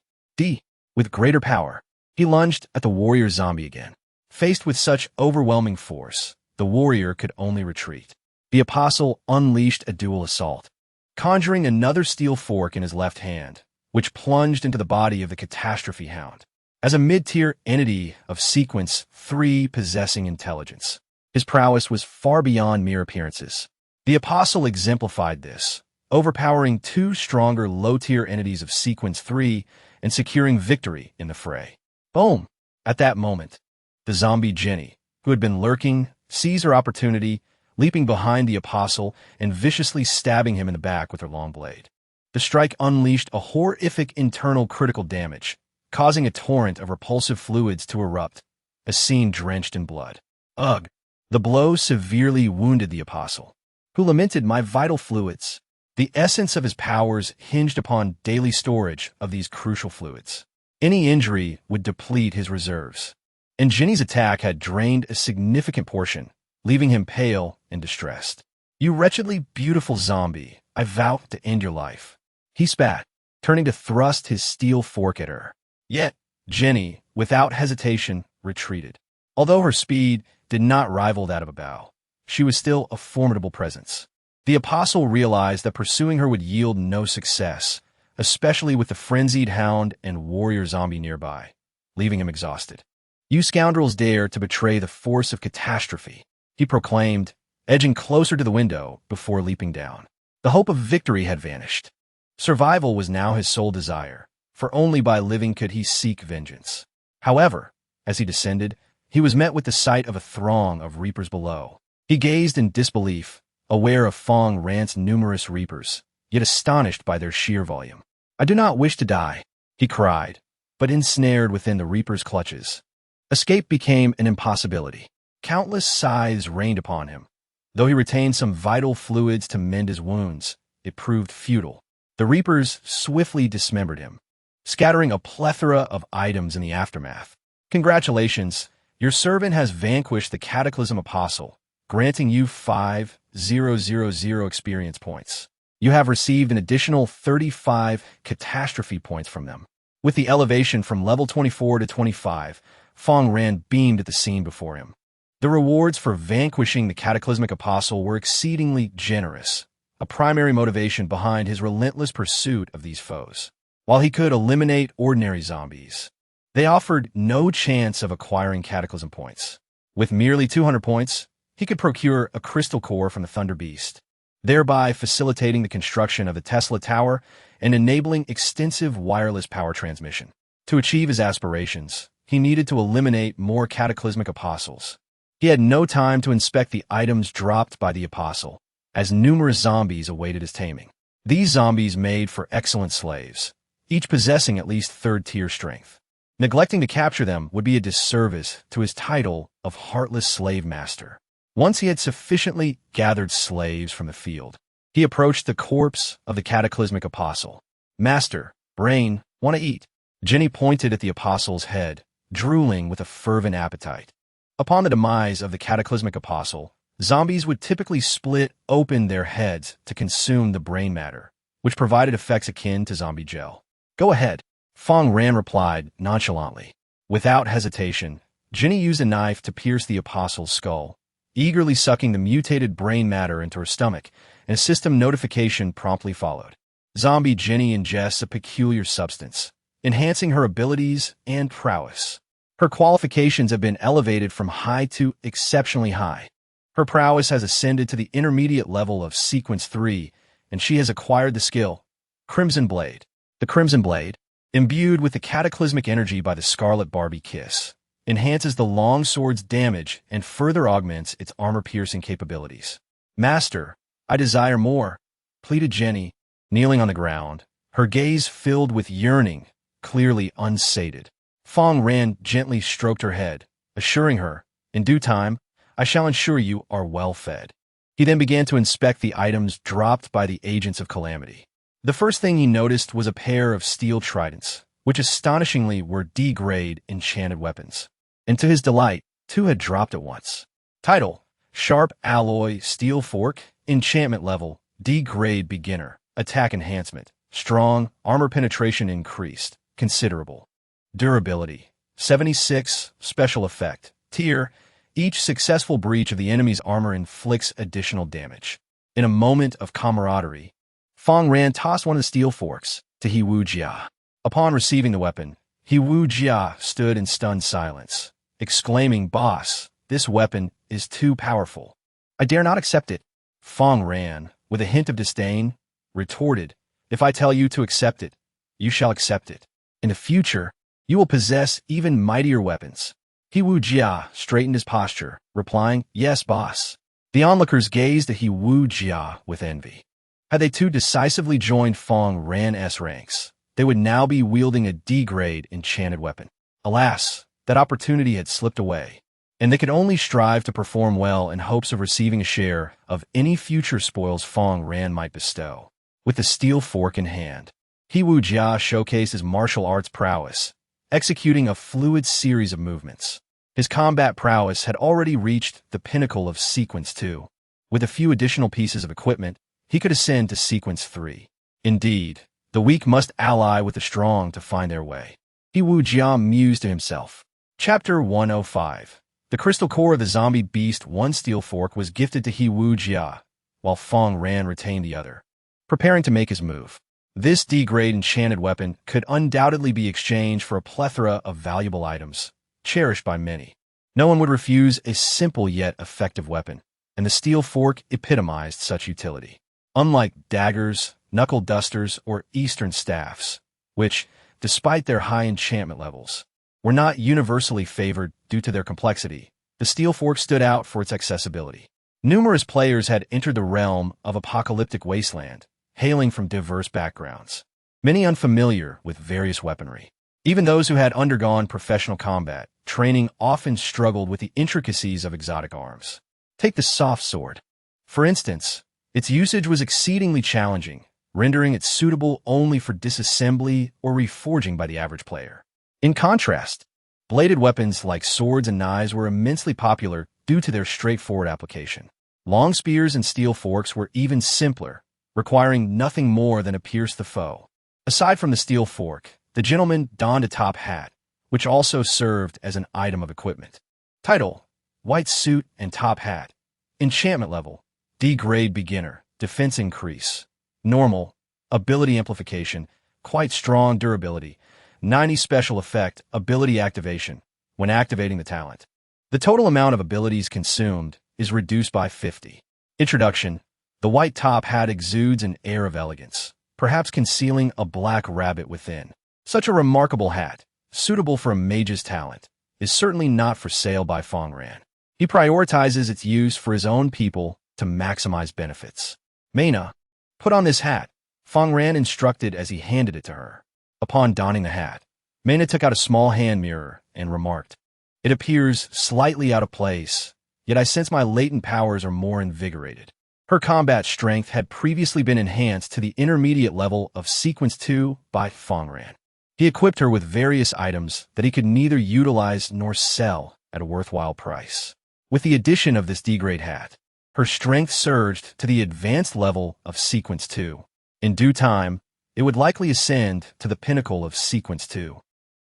With greater power, he lunged at the warrior zombie again. Faced with such overwhelming force, the warrior could only retreat. The Apostle unleashed a dual assault. Conjuring another steel fork in his left hand, which plunged into the body of the Catastrophe Hound. As a mid-tier entity of Sequence 3 possessing intelligence, his prowess was far beyond mere appearances. The Apostle exemplified this, overpowering two stronger low-tier entities of Sequence 3 and securing victory in the fray. Boom! At that moment, the zombie Jenny, who had been lurking, seized her opportunity, leaping behind the Apostle and viciously stabbing him in the back with her long blade. The strike unleashed a horrific internal critical damage, causing a torrent of repulsive fluids to erupt, a scene drenched in blood. Ugh! The blow severely wounded the Apostle, who lamented, "My vital fluids." The essence of his powers hinged upon daily storage of these crucial fluids. Any injury would deplete his reserves, and Jenny's attack had drained a significant portion, leaving him pale and distressed. "You wretchedly beautiful zombie, I vow to end your life," he spat, turning to thrust his steel fork at her. Yet, Jenny, without hesitation, retreated. Although her speed did not rival that of a bow, she was still a formidable presence. The Apostle realized that pursuing her would yield no success, especially with the frenzied hound and warrior zombie nearby, leaving him exhausted. "You scoundrels dare to betray the force of catastrophe," he proclaimed, edging closer to the window before leaping down. The hope of victory had vanished. Survival was now his sole desire, for only by living could he seek vengeance. However, as he descended, he was met with the sight of a throng of reapers below. He gazed in disbelief, aware of Fang Ran's numerous reapers, yet astonished by their sheer volume. "I do not wish to die," he cried, but ensnared within the reapers' clutches. Escape became an impossibility. Countless scythes rained upon him. Though he retained some vital fluids to mend his wounds, it proved futile. The reapers swiftly dismembered him, scattering a plethora of items in the aftermath. "Congratulations, your servant has vanquished the Cataclysm Apostle, granting you 5,000 experience points. You have received an additional 35 catastrophe points from them." With the elevation from level 24 to 25, Fang Ran beamed at the scene before him. The rewards for vanquishing the Cataclysmic Apostle were exceedingly generous, a primary motivation behind his relentless pursuit of these foes. While he could eliminate ordinary zombies, they offered no chance of acquiring Cataclysm points. With merely 200 points, he could procure a crystal core from the Thunder Beast, thereby facilitating the construction of the Tesla Tower and enabling extensive wireless power transmission. To achieve his aspirations, he needed to eliminate more Cataclysmic Apostles. He had no time to inspect the items dropped by the Apostle, as numerous zombies awaited his taming. These zombies made for excellent slaves, each possessing at least third-tier strength. Neglecting to capture them would be a disservice to his title of Heartless Slave Master. Once he had sufficiently gathered slaves from the field, he approached the corpse of the Cataclysmic Apostle. "Master, brain, want to eat?" Jenny pointed at the Apostle's head, drooling with a fervent appetite. Upon the demise of the Cataclysmic Apostle, zombies would typically split open their heads to consume the brain matter, which provided effects akin to zombie gel. "Go ahead," Fang Ran replied nonchalantly. Without hesitation, Jenny used a knife to pierce the Apostle's skull, eagerly sucking the mutated brain matter into her stomach, and a system notification promptly followed. Zombie Jenny ingests a peculiar substance, enhancing her abilities and prowess. Her qualifications have been elevated from high to exceptionally high. Her prowess has ascended to the intermediate level of Sequence 3, and she has acquired the skill, Crimson Blade. The Crimson Blade, imbued with the cataclysmic energy by the Scarlet Barbie Kiss, enhances the longsword's damage and further augments its armor-piercing capabilities. "Master, I desire more," pleaded Jenny, kneeling on the ground, her gaze filled with yearning, clearly unsated. Fang Ran gently stroked her head, assuring her, "In due time, I shall ensure you are well fed." He then began to inspect the items dropped by the agents of calamity. The first thing he noticed was a pair of steel tridents, which astonishingly were D-grade enchanted weapons. And to his delight, two had dropped at once. Title: Sharp Alloy Steel Fork, Enchantment Level, D-grade Beginner, Attack Enhancement, Strong, Armor Penetration Increased, Considerable. Durability: 76, Special Effect, Tier: Each successful breach of the enemy's armor inflicts additional damage. In a moment of camaraderie, Fang Ran tossed one of the steel forks, to He Wu Jia. Upon receiving the weapon, He Wu Jia stood in stunned silence, exclaiming, "Boss, this weapon is too powerful. I dare not accept it." Fang Ran, with a hint of disdain, retorted, "If I tell you to accept it, you shall accept it. In the future, you will possess even mightier weapons." He Wu Jia straightened his posture, replying, "Yes, boss." The onlookers gazed at He Wu Jia with envy. Had they too decisively joined Fang Ran's ranks, they would now be wielding a D-grade enchanted weapon. Alas, that opportunity had slipped away, and they could only strive to perform well in hopes of receiving a share of any future spoils Fang Ran might bestow. With the steel fork in hand, He Wu Jia showcased his martial arts prowess, executing a fluid series of movements. His combat prowess had already reached the pinnacle of Sequence 2. With a few additional pieces of equipment, he could ascend to Sequence 3. Indeed, the weak must ally with the strong to find their way. He Wu Jia mused to himself. Chapter 105. The crystal core of the zombie beast. One steel fork was gifted to He Wu Jia, while Fang Ran retained the other. Preparing to make his move, this D-grade enchanted weapon could undoubtedly be exchanged for a plethora of valuable items, cherished by many. No one would refuse a simple yet effective weapon, and the steel fork epitomized such utility. Unlike daggers, knuckle dusters, or eastern staffs, which, despite their high enchantment levels, were not universally favored due to their complexity, the steel fork stood out for its accessibility. Numerous players had entered the realm of Apocalyptic Wasteland, hailing from diverse backgrounds, many unfamiliar with various weaponry. Even those who had undergone professional combat training often struggled with the intricacies of exotic arms. Take the soft sword. For instance, its usage was exceedingly challenging, rendering it suitable only for disassembly or reforging by the average player. In contrast, bladed weapons like swords and knives were immensely popular due to their straightforward application. Long spears and steel forks were even simpler, requiring nothing more than to pierce the foe. Aside from the steel fork, the gentleman donned a top hat, which also served as an item of equipment. Title: White suit and top hat. Enchantment level: D-grade beginner, defense increase. Normal, ability amplification, quite strong durability. 90 special effect, ability activation, when activating the talent. The total amount of abilities consumed is reduced by 50. Introduction: the white top hat exudes an air of elegance, perhaps concealing a black rabbit within. Such a remarkable hat, suitable for a mage's talent, is certainly not for sale by Fang Ran. He prioritizes its use for his own people to maximize benefits. "Mena, put on this hat," Fang Ran instructed as he handed it to her. Upon donning the hat, Mena took out a small hand mirror and remarked, "It appears slightly out of place, yet I sense my latent powers are more invigorated." Her combat strength had previously been enhanced to the intermediate level of Sequence 2 by Fang Ran. He equipped her with various items that he could neither utilize nor sell at a worthwhile price. With the addition of this D-grade hat, her strength surged to the advanced level of Sequence 2. In due time, it would likely ascend to the pinnacle of Sequence 2.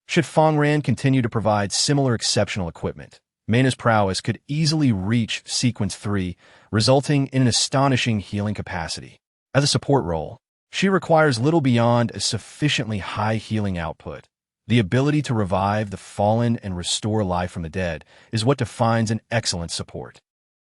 Should Fang Ran continue to provide similar exceptional equipment, Mena's prowess could easily reach Sequence 3, resulting in an astonishing healing capacity. As a support role, she requires little beyond a sufficiently high healing output. The ability to revive the fallen and restore life from the dead is what defines an excellent support.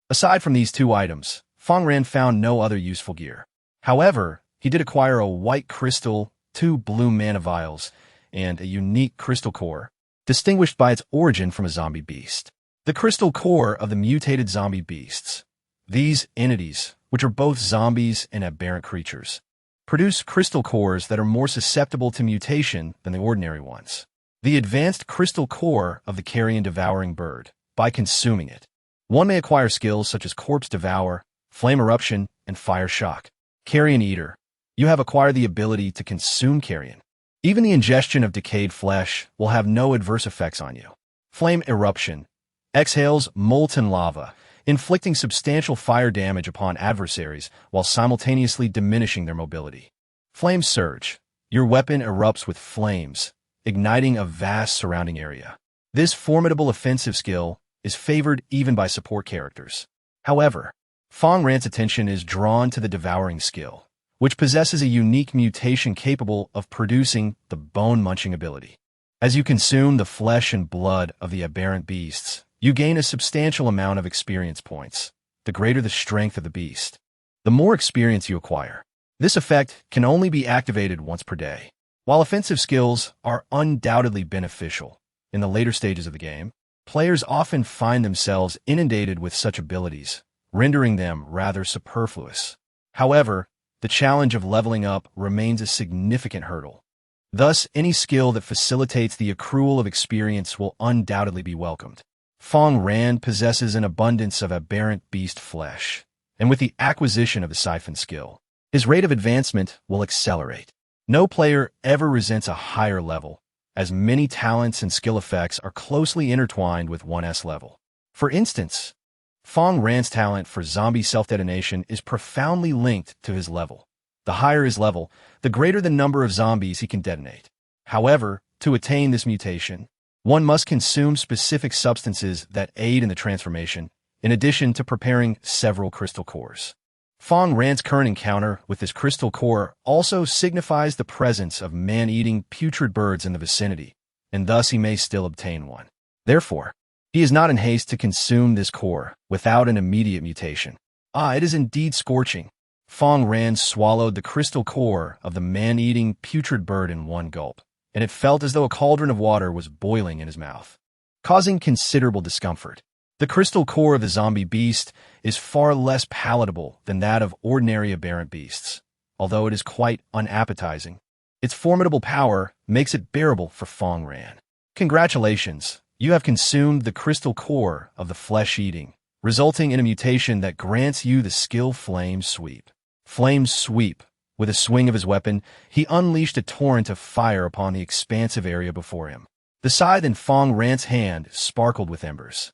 Aside from these two items, Fang Ran found no other useful gear. However, he did acquire a white crystal, 2 blue mana vials, and a unique crystal core, distinguished by its origin from a zombie beast. The crystal core of the mutated zombie beasts. These entities, which are both zombies and aberrant creatures, produce crystal cores that are more susceptible to mutation than the ordinary ones. The advanced crystal core of the carrion-devouring bird. By consuming it, one may acquire skills such as Corpse Devour, Flame Eruption, and Fire Shock. Carrion Eater. You have acquired the ability to consume carrion. Even the ingestion of decayed flesh will have no adverse effects on you. Flame Eruption. Exhales molten lava, inflicting substantial fire damage upon adversaries while simultaneously diminishing their mobility. Flame Surge. Your weapon erupts with flames, igniting a vast surrounding area. This formidable offensive skill is favored even by support characters. However, Fang Ran's attention is drawn to the Devouring skill, which possesses a unique mutation capable of producing the bone-munching ability. As you consume the flesh and blood of the aberrant beasts, you gain a substantial amount of experience points. The greater the strength of the beast, the more experience you acquire. This effect can only be activated once per day. While offensive skills are undoubtedly beneficial in the later stages of the game, players often find themselves inundated with such abilities, rendering them rather superfluous. However, the challenge of leveling up remains a significant hurdle. Thus, any skill that facilitates the accrual of experience will undoubtedly be welcomed. Fang Ran possesses an abundance of aberrant beast flesh, and with the acquisition of the siphon skill, his rate of advancement will accelerate. No player ever resents a higher level, as many talents and skill effects are closely intertwined with one's level. For instance, Fang Ran's talent for zombie self-detonation is profoundly linked to his level. The higher his level, the greater the number of zombies he can detonate. However, to attain this mutation, one must consume specific substances that aid in the transformation, in addition to preparing several crystal cores. Fang Ran's current encounter with this crystal core also signifies the presence of man-eating putrid birds in the vicinity, and thus he may still obtain one. Therefore, he is not in haste to consume this core without an immediate mutation. It is indeed scorching. Fang Ran swallowed the crystal core of the man-eating putrid bird in one gulp, and it felt as though a cauldron of water was boiling in his mouth, causing considerable discomfort. The crystal core of the zombie beast is far less palatable than that of ordinary aberrant beasts, although it is quite unappetizing. Its formidable power makes it bearable for Fang Ran. Congratulations, you have consumed the crystal core of the flesh-eating, resulting in a mutation that grants you the skill Flame Sweep. Flame Sweep. With a swing of his weapon, he unleashed a torrent of fire upon the expansive area before him. The scythe in Fang Ran's hand sparkled with embers.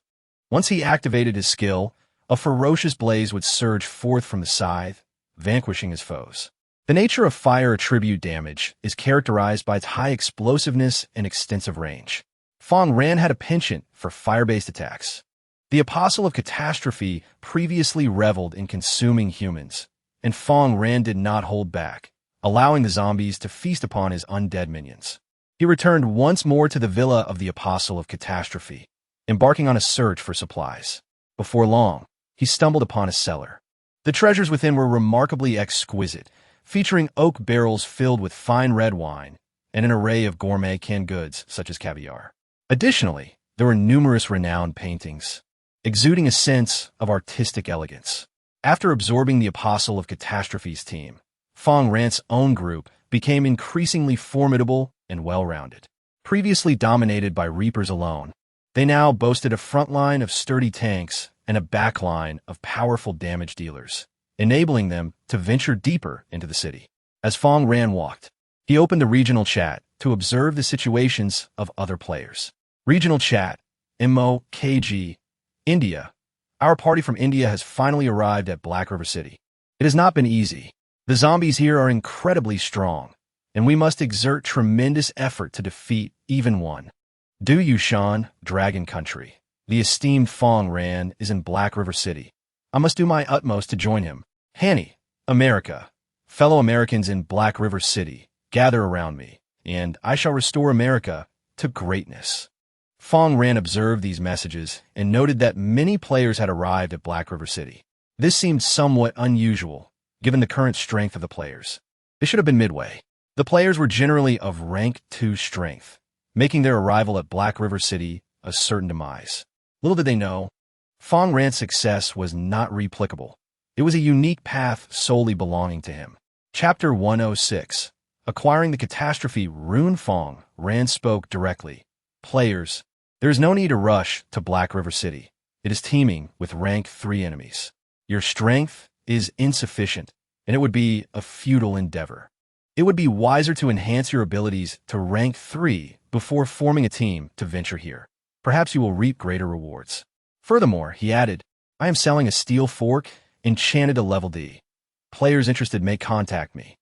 Once he activated his skill, a ferocious blaze would surge forth from the scythe, vanquishing his foes. The nature of fire attribute damage is characterized by its high explosiveness and extensive range. Fang Ran had a penchant for fire-based attacks. The Apostle of Catastrophe previously reveled in consuming humans, and Fang Ran did not hold back, allowing the zombies to feast upon his undead minions. He returned once more to the villa of the Apostle of Catastrophe, embarking on a search for supplies. Before long, he stumbled upon a cellar. The treasures within were remarkably exquisite, featuring oak barrels filled with fine red wine and an array of gourmet canned goods such as caviar. Additionally, there were numerous renowned paintings, exuding a sense of artistic elegance. After absorbing the Apostle of Catastrophe's team, Fang Ran's own group became increasingly formidable and well-rounded. Previously dominated by Reapers alone, they now boasted a front line of sturdy tanks and a back line of powerful damage dealers, enabling them to venture deeper into the city. As Fang Ran walked, he opened the regional chat to observe the situations of other players. Regional chat, MOKG, India. Our party from India has finally arrived at Black River City. It has not been easy. The zombies here are incredibly strong, and we must exert tremendous effort to defeat even one. Du Yushan, Dragon Country. The esteemed Fang Ran is in Black River City. I must do my utmost to join him. Hanny, America. Fellow Americans in Black River City, gather around me, and I shall restore America to greatness. Fang Ran observed these messages and noted that many players had arrived at Black River City. This seemed somewhat unusual, given the current strength of the players. They should have been midway. The players were generally of rank 2 strength, making their arrival at Black River City a certain demise. Little did they know, Fang Ran's success was not replicable. It was a unique path solely belonging to him. Chapter 106. Acquiring the Catastrophe Rune. Fang Ran spoke directly. Players, there is no need to rush to Black River City. It is teeming with rank 3 enemies. Your strength is insufficient, and it would be a futile endeavor. It would be wiser to enhance your abilities to rank 3 before forming a team to venture here. Perhaps you will reap greater rewards. Furthermore, he added, I am selling a steel fork, enchanted to level D. Players interested may contact me.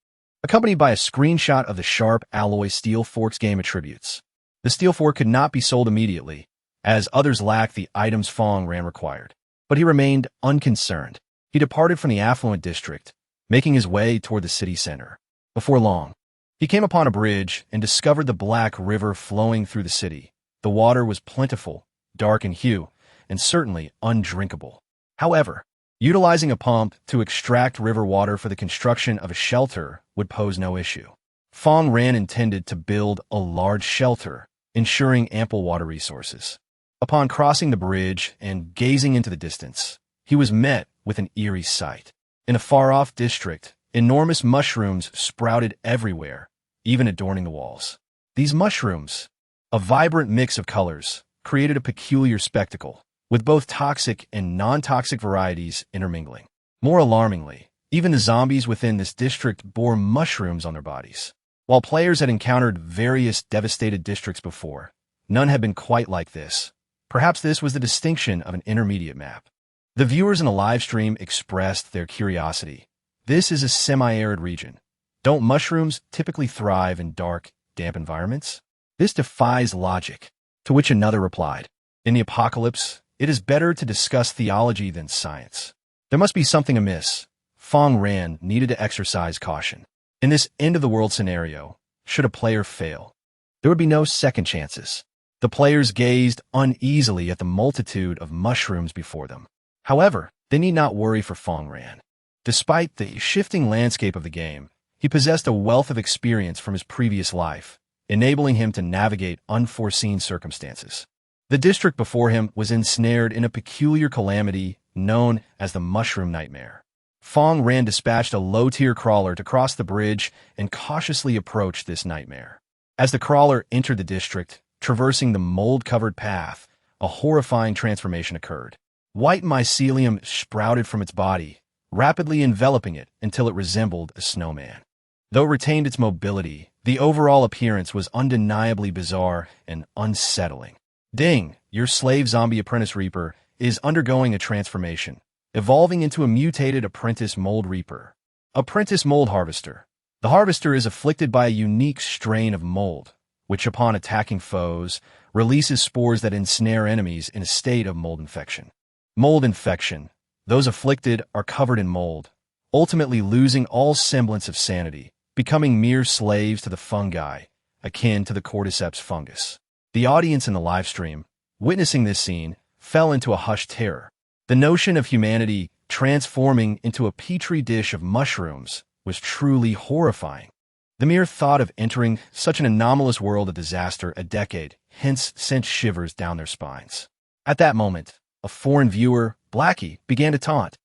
Accompanied by a screenshot of the sharp alloy steel fork's game attributes. The steel fork could not be sold immediately, as others lacked the items Fang Ran required. But he remained unconcerned. He departed from the affluent district, making his way toward the city center. Before long, he came upon a bridge and discovered the black river flowing through the city. The water was plentiful, dark in hue, and certainly undrinkable. However, utilizing a pump to extract river water for the construction of a shelter would pose no issue. Fang Ran intended to build a large shelter, ensuring ample water resources. Upon crossing the bridge and gazing into the distance, he was met with an eerie sight. In a far-off district, enormous mushrooms sprouted everywhere, even adorning the walls. These mushrooms, a vibrant mix of colors, created a peculiar spectacle, with both toxic and non-toxic varieties intermingling. More alarmingly, even the zombies within this district bore mushrooms on their bodies. While players had encountered various devastated districts before, none had been quite like this. Perhaps this was the distinction of an intermediate map. The viewers in the live stream expressed their curiosity. This is a semi-arid region. Don't mushrooms typically thrive in dark, damp environments? This defies logic. To which another replied, in the apocalypse, it is better to discuss theology than science. There must be something amiss. Fang Ran needed to exercise caution. In this end-of-the-world scenario, should a player fail, there would be no second chances. The players gazed uneasily at the multitude of mushrooms before them. However, they need not worry for Fang Ran. Despite the shifting landscape of the game, he possessed a wealth of experience from his previous life, enabling him to navigate unforeseen circumstances. The district before him was ensnared in a peculiar calamity known as the Mushroom Nightmare. Fang Ran dispatched a low-tier crawler to cross the bridge and cautiously approach this nightmare. As the crawler entered the district, traversing the mold-covered path, a horrifying transformation occurred. White mycelium sprouted from its body, rapidly enveloping it until it resembled a snowman. Though it retained its mobility, the overall appearance was undeniably bizarre and unsettling. Ding, your slave zombie apprentice reaper is undergoing a transformation, evolving into a mutated apprentice mold reaper. Apprentice mold harvester. The harvester is afflicted by a unique strain of mold, which upon attacking foes, releases spores that ensnare enemies in a state of mold infection. Mold infection. Those afflicted are covered in mold, ultimately losing all semblance of sanity, becoming mere slaves to the fungi, akin to the cordyceps fungus. The audience in the livestream, witnessing this scene, fell into a hushed terror. The notion of humanity transforming into a petri dish of mushrooms was truly horrifying. The mere thought of entering such an anomalous world of disaster a decade hence sent shivers down their spines. At that moment, a foreign viewer, Blackie, began to taunt.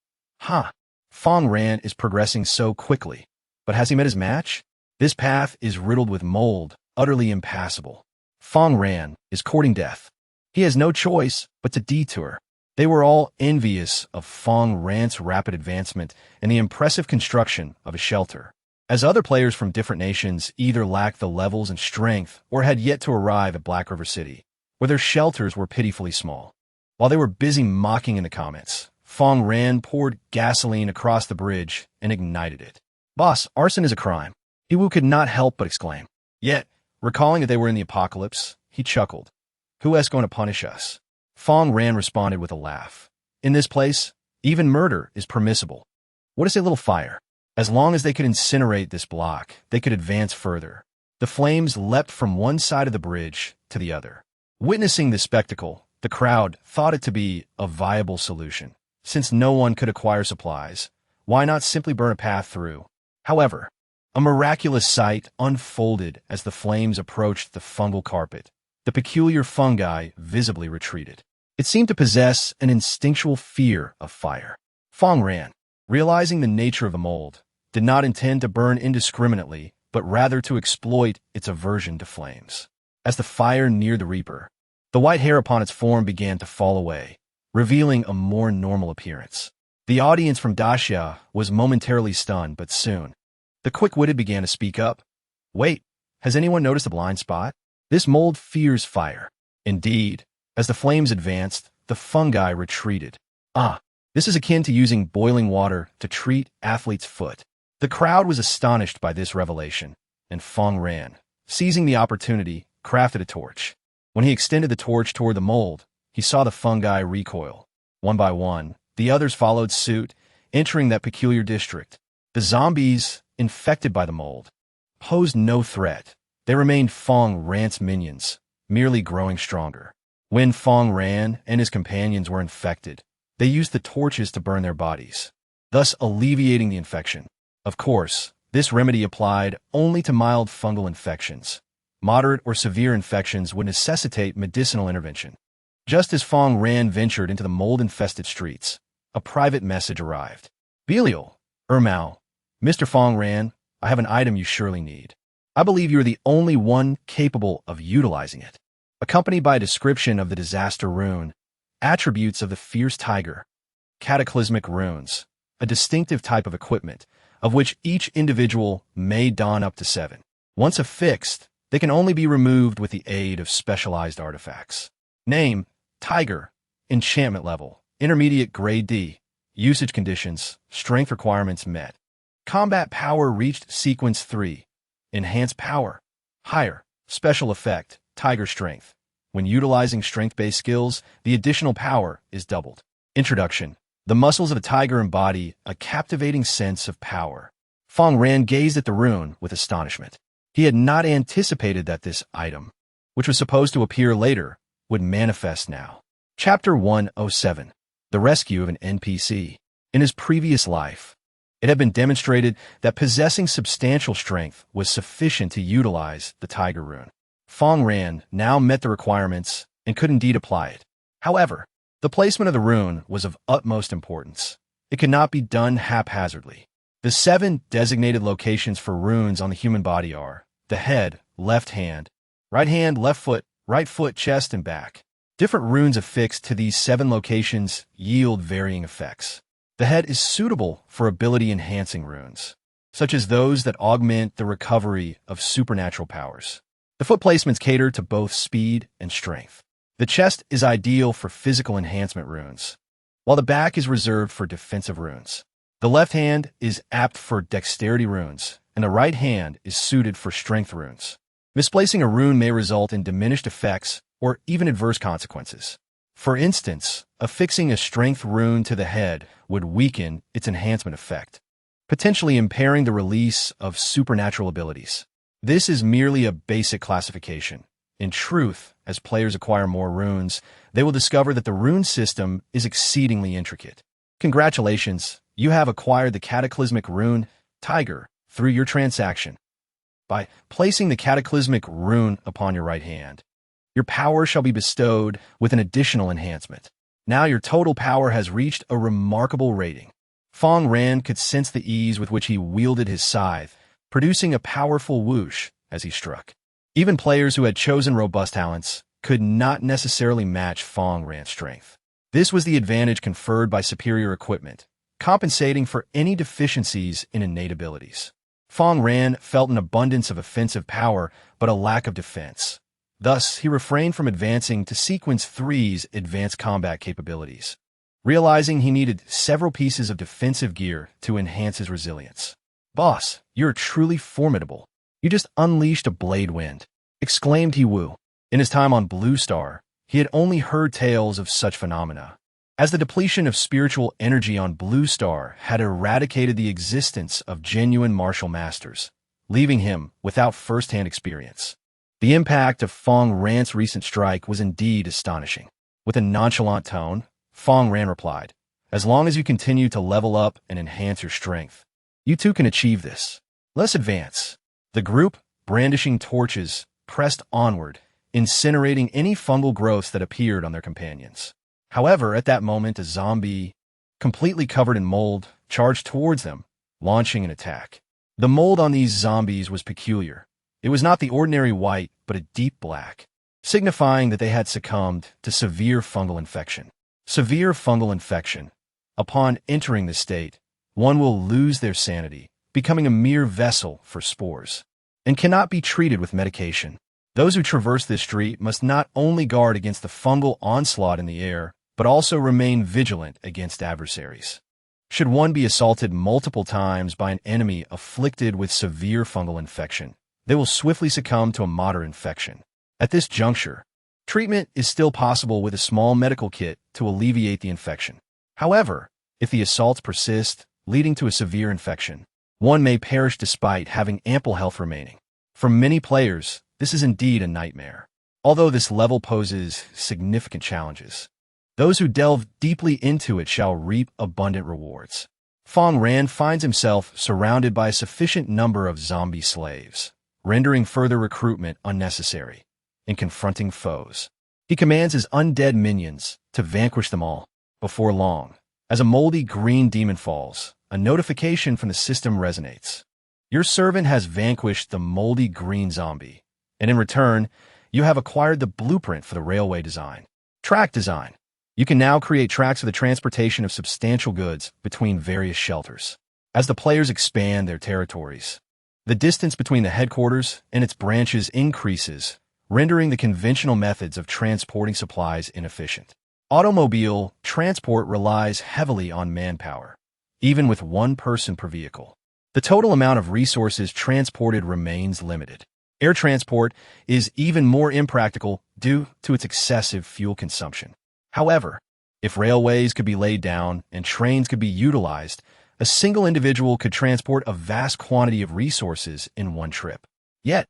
Fang Ran is progressing so quickly. But has he met his match? This path is riddled with mold, utterly impassable. Fang Ran is courting death. He has no choice but to detour. They were all envious of Fang Ran's rapid advancement and the impressive construction of a shelter, as other players from different nations either lacked the levels and strength or had yet to arrive at Black River City, where their shelters were pitifully small. While they were busy mocking in the comments, Fang Ran poured gasoline across the bridge and ignited it. Boss, arson is a crime, Iwu could not help but exclaim. Yet, recalling that they were in the apocalypse, he chuckled. Who is going to punish us? Fang Ran responded with a laugh. In this place, even murder is permissible. What is a little fire? As long as they could incinerate this block, they could advance further. The flames leapt from one side of the bridge to the other. Witnessing this spectacle, the crowd thought it to be a viable solution. Since no one could acquire supplies, why not simply burn a path through? However, a miraculous sight unfolded as the flames approached the fungal carpet. The peculiar fungi visibly retreated. It seemed to possess an instinctual fear of fire. Fang Ran, realizing the nature of the mold, did not intend to burn indiscriminately, but rather to exploit its aversion to flames. As the fire neared the Reaper, the white hair upon its form began to fall away, revealing a more normal appearance. The audience from Daxia was momentarily stunned, but soon, the quick-witted began to speak up. Wait, has anyone noticed a blind spot? This mold fears fire. Indeed, as the flames advanced, the fungi retreated. This is akin to using boiling water to treat athlete's foot. The crowd was astonished by this revelation, and Fang Ran, seizing the opportunity, crafted a torch. When he extended the torch toward the mold, he saw the fungi recoil. One by one, the others followed suit, entering that peculiar district. The zombies, infected by the mold, posed no threat. They remained Fang Ran's minions, merely growing stronger. When Fang Ran and his companions were infected, they used the torches to burn their bodies, thus alleviating the infection. Of course, this remedy applied only to mild fungal infections. Moderate or severe infections would necessitate medicinal intervention. Just as Fang Ran ventured into the mold-infested streets, a private message arrived. Belial, Mr. Fang Ran, I have an item you surely need. I believe you are the only one capable of utilizing it. Accompanied by a description of the disaster rune, attributes of the fierce tiger, cataclysmic runes, a distinctive type of equipment, of which each individual may don up to 7. Once affixed, they can only be removed with the aid of specialized artifacts. Name, Tiger. Enchantment level, intermediate grade D. Usage conditions, strength requirements met. Combat power reached sequence 3. Enhanced power, higher. Special effect, Tiger strength. When utilizing strength-based skills, the additional power is doubled. Introduction. The muscles of a tiger embody a captivating sense of power. Fang Ran gazed at the rune with astonishment. He had not anticipated that this item, which was supposed to appear later, would manifest now. Chapter 107. The Rescue of an NPC. In his previous life, it had been demonstrated that possessing substantial strength was sufficient to utilize the Tiger rune. Fang Ran now met the requirements and could indeed apply it. However, the placement of the rune was of utmost importance. It could not be done haphazardly. The 7 designated locations for runes on the human body are the head, left hand, left foot, right foot, chest, and back. Different runes affixed to these 7 locations yield varying effects. The head is suitable for ability-enhancing runes, such as those that augment the recovery of supernatural powers. The foot placements cater to both speed and strength. The chest is ideal for physical enhancement runes, while the back is reserved for defensive runes. The left hand is apt for dexterity runes, and the right hand is suited for strength runes. Misplacing a rune may result in diminished effects or even adverse consequences. For instance, affixing a strength rune to the head would weaken its enhancement effect, potentially impairing the release of supernatural abilities. This is merely a basic classification. In truth, as players acquire more runes, they will discover that the rune system is exceedingly intricate. Congratulations, you have acquired the cataclysmic rune, Tiger, through your transaction. By placing the cataclysmic rune upon your right hand, your power shall be bestowed with an additional enhancement. Now your total power has reached a remarkable rating. Fang Ran could sense the ease with which he wielded his scythe, producing a powerful whoosh as he struck. Even players who had chosen robust talents could not necessarily match Fang Ran's strength. This was the advantage conferred by superior equipment, compensating for any deficiencies in innate abilities. Fang Ran felt an abundance of offensive power, but a lack of defense. Thus, he refrained from advancing to Sequence 3's advanced combat capabilities, realizing he needed several pieces of defensive gear to enhance his resilience. "Boss, you're truly formidable. You just unleashed a blade wind," exclaimed Hiwu. In his time on Blue Star, he had only heard tales of such phenomena, as the depletion of spiritual energy on Blue Star had eradicated the existence of genuine martial masters, leaving him without first-hand experience. The impact of Fang Ran's recent strike was indeed astonishing. With a nonchalant tone, Fang Ran replied, "As long as you continue to level up and enhance your strength, you too can achieve this. Let's advance." The group, brandishing torches, pressed onward, incinerating any fungal growths that appeared on their companions. However, at that moment, a zombie, completely covered in mold, charged towards them, launching an attack. The mold on these zombies was peculiar. It was not the ordinary white, but a deep black, signifying that they had succumbed to severe fungal infection. Severe fungal infection. Upon entering this state, one will lose their sanity, becoming a mere vessel for spores, and cannot be treated with medication. Those who traverse this street must not only guard against the fungal onslaught in the air, but also remain vigilant against adversaries. Should one be assaulted multiple times by an enemy afflicted with severe fungal infection, they will swiftly succumb to a moderate infection. At this juncture, treatment is still possible with a small medical kit to alleviate the infection. However, if the assaults persist, leading to a severe infection, One may perish despite having ample health remaining. For many players, this is indeed a nightmare, although this level poses significant challenges. Those who delve deeply into it shall reap abundant rewards. Fang Ran finds himself surrounded by a sufficient number of zombie slaves, rendering further recruitment unnecessary in confronting foes. He commands his undead minions to vanquish them all. Before long, as a moldy green demon falls, a notification from the system resonates. Your servant has vanquished the moldy green zombie, and in return, you have acquired the blueprint for the railway design. Track design. You can now create tracks for the transportation of substantial goods between various shelters. As the players expand their territories, the distance between the headquarters and its branches increases, rendering the conventional methods of transporting supplies inefficient. Automobile transport relies heavily on manpower, even with one person per vehicle. The total amount of resources transported remains limited. Air transport is even more impractical due to its excessive fuel consumption. However, if railways could be laid down and trains could be utilized, a single individual could transport a vast quantity of resources in one trip. Yet,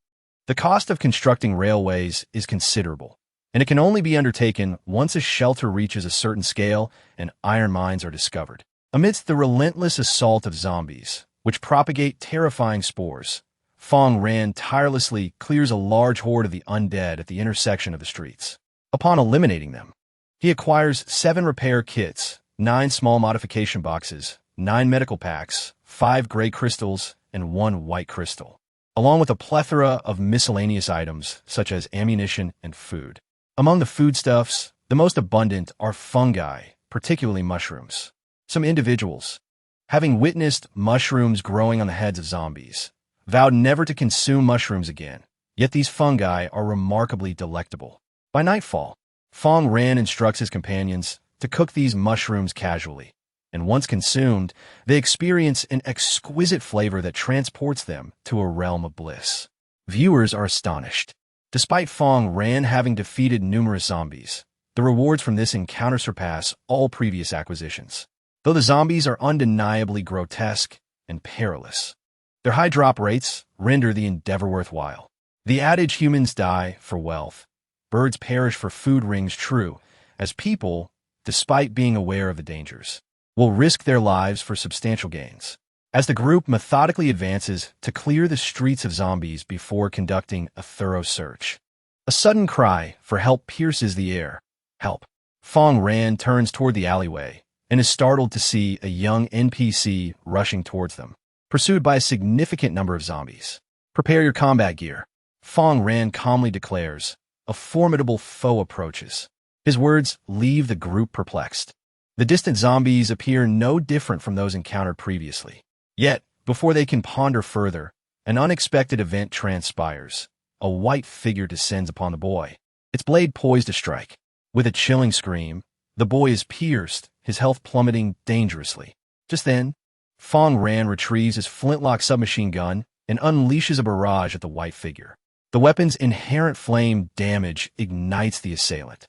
the cost of constructing railways is considerable, and it can only be undertaken once a shelter reaches a certain scale and iron mines are discovered. Amidst the relentless assault of zombies, which propagate terrifying spores, Fang Ran tirelessly clears a large horde of the undead at the intersection of the streets. Upon eliminating them, he acquires 7 repair kits, 9 small modification boxes, 9 medical packs, 5 gray crystals, and 1 white crystal, along with a plethora of miscellaneous items such as ammunition and food. Among the foodstuffs, the most abundant are fungi, particularly mushrooms. Some individuals, having witnessed mushrooms growing on the heads of zombies, vowed never to consume mushrooms again, yet these fungi are remarkably delectable. By nightfall, Fang Ran instructs his companions to cook these mushrooms casually, and once consumed, they experience an exquisite flavor that transports them to a realm of bliss. Viewers are astonished. Despite Fang Ran having defeated numerous zombies, the rewards from this encounter surpass all previous acquisitions. Though the zombies are undeniably grotesque and perilous, their high drop rates render the endeavor worthwhile. The adage humans die for wealth, birds perish for food rings true, as people, despite being aware of the dangers, will risk their lives for substantial gains. As the group methodically advances to clear the streets of zombies before conducting a thorough search, a sudden cry for help pierces the air. Help! Fang Ran turns toward the alleyway and is startled to see a young NPC rushing towards them, pursued by a significant number of zombies. Prepare your combat gear, Fang Ran calmly declares. A formidable foe approaches. His words leave the group perplexed. The distant zombies appear no different from those encountered previously. Yet, before they can ponder further, an unexpected event transpires. A white figure descends upon the boy, its blade poised to strike. With a chilling scream, the boy is pierced, his health plummeting dangerously. Just then, Fang Ran retrieves his flintlock submachine gun and unleashes a barrage at the white figure. The weapon's inherent flame damage ignites the assailant,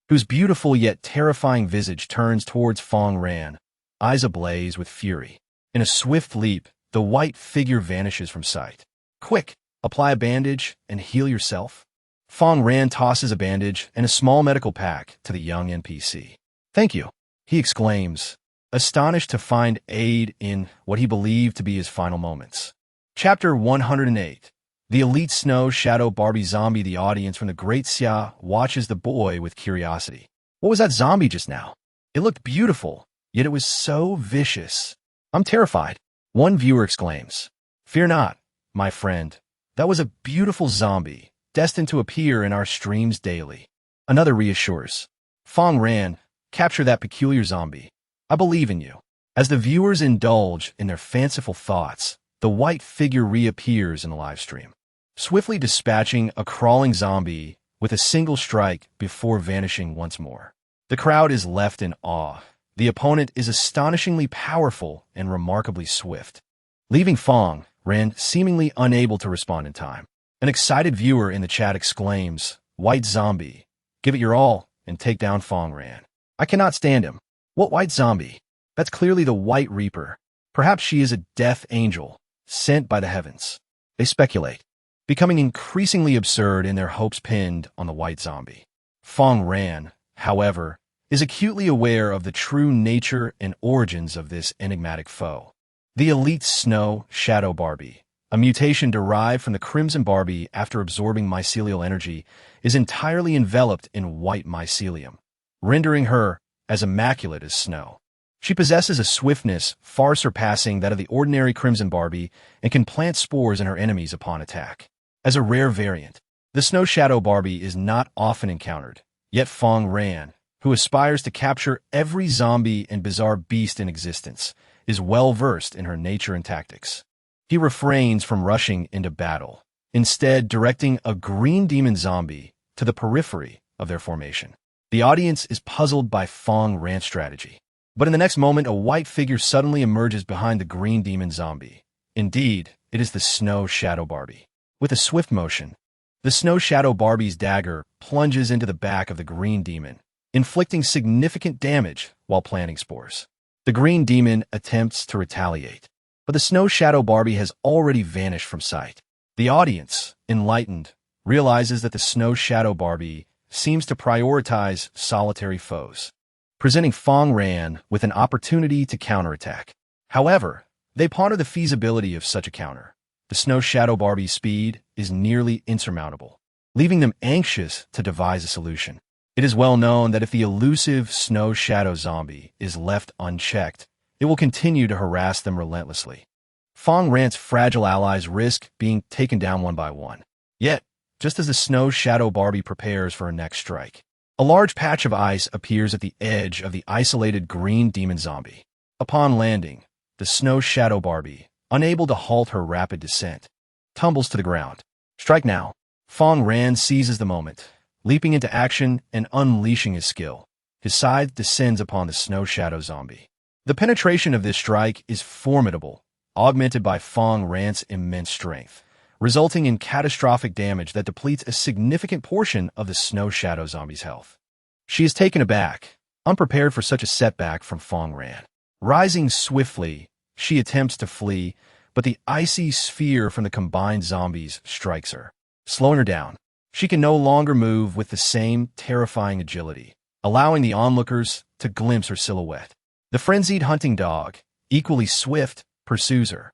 whose beautiful yet terrifying visage turns towards Fang Ran, eyes ablaze with fury. In a swift leap, the white figure vanishes from sight. Quick, apply a bandage and heal yourself. Fang Ran tosses a bandage and a small medical pack to the young NPC. Thank you, he exclaims, astonished to find aid in what he believed to be his final moments. Chapter 108. The elite snow shadow Barbie zombie. The audience from the Great Xia watches the boy with curiosity. What was that zombie just now? It looked beautiful, yet it was so vicious. I'm terrified, one viewer exclaims. Fear not, my friend. That was a beautiful zombie, destined to appear in our streams daily. Another reassures. Fang Ran, capture that peculiar zombie. I believe in you. As the viewers indulge in their fanciful thoughts, the white figure reappears in the live stream, swiftly dispatching a crawling zombie with a single strike before vanishing once more. The crowd is left in awe. The opponent is astonishingly powerful and remarkably swift, leaving Fang Ran seemingly unable to respond in time. An excited viewer in the chat exclaims, "White zombie, give it your all and take down Fang Ran. I cannot stand him." What white zombie? That's clearly the White Reaper. Perhaps she is a death angel, sent by the heavens. They speculate, becoming increasingly absurd in their hopes pinned on the white zombie. Fang Ran, however, is acutely aware of the true nature and origins of this enigmatic foe. The elite Snow Shadow Barbie, a mutation derived from the Crimson Barbie after absorbing mycelial energy, is entirely enveloped in white mycelium, rendering her as immaculate as snow. She possesses a swiftness far surpassing that of the ordinary Crimson Barbie and can plant spores in her enemies upon attack. As a rare variant, the Snow Shadow Barbie is not often encountered, yet Fang Ran, who aspires to capture every zombie and bizarre beast in existence, is well-versed in her nature and tactics. He refrains from rushing into battle, instead directing a green demon zombie to the periphery of their formation. The audience is puzzled by Fang Ran's strategy. But in the next moment, a white figure suddenly emerges behind the green demon zombie. Indeed, it is the Snow Shadow Barbie. With a swift motion, the Snow Shadow Barbie's dagger plunges into the back of the green demon, inflicting significant damage while planting spores. The green demon attempts to retaliate, but the Snow Shadow Barbie has already vanished from sight. The audience, enlightened, realizes that the Snow Shadow Barbie seems to prioritize solitary foes, presenting Fang Ran with an opportunity to counterattack. However, they ponder the feasibility of such a counter. The Snow Shadow Barbie's speed is nearly insurmountable, leaving them anxious to devise a solution. It is well known that if the elusive Snow Shadow Zombie is left unchecked, it will continue to harass them relentlessly. Fang Ran's fragile allies risk being taken down one by one. Yet, just as the Snow Shadow Barbie prepares for her next strike, a large patch of ice appears at the edge of the isolated green demon zombie. Upon landing, the Snow Shadow Barbie, unable to halt her rapid descent, tumbles to the ground. Strike now. Fang Ran seizes the moment, leaping into action and unleashing his skill. His scythe descends upon the Snow Shadow Zombie. The penetration of this strike is formidable, augmented by Fang Ran's immense strength, resulting in catastrophic damage that depletes a significant portion of the Snow Shadow Zombie's health. She is taken aback, unprepared for such a setback from Fang Ran. Rising swiftly, she attempts to flee, but the icy sphere from the combined zombies strikes her, slowing her down. She can no longer move with the same terrifying agility, allowing the onlookers to glimpse her silhouette. The frenzied hunting dog, equally swift, pursues her,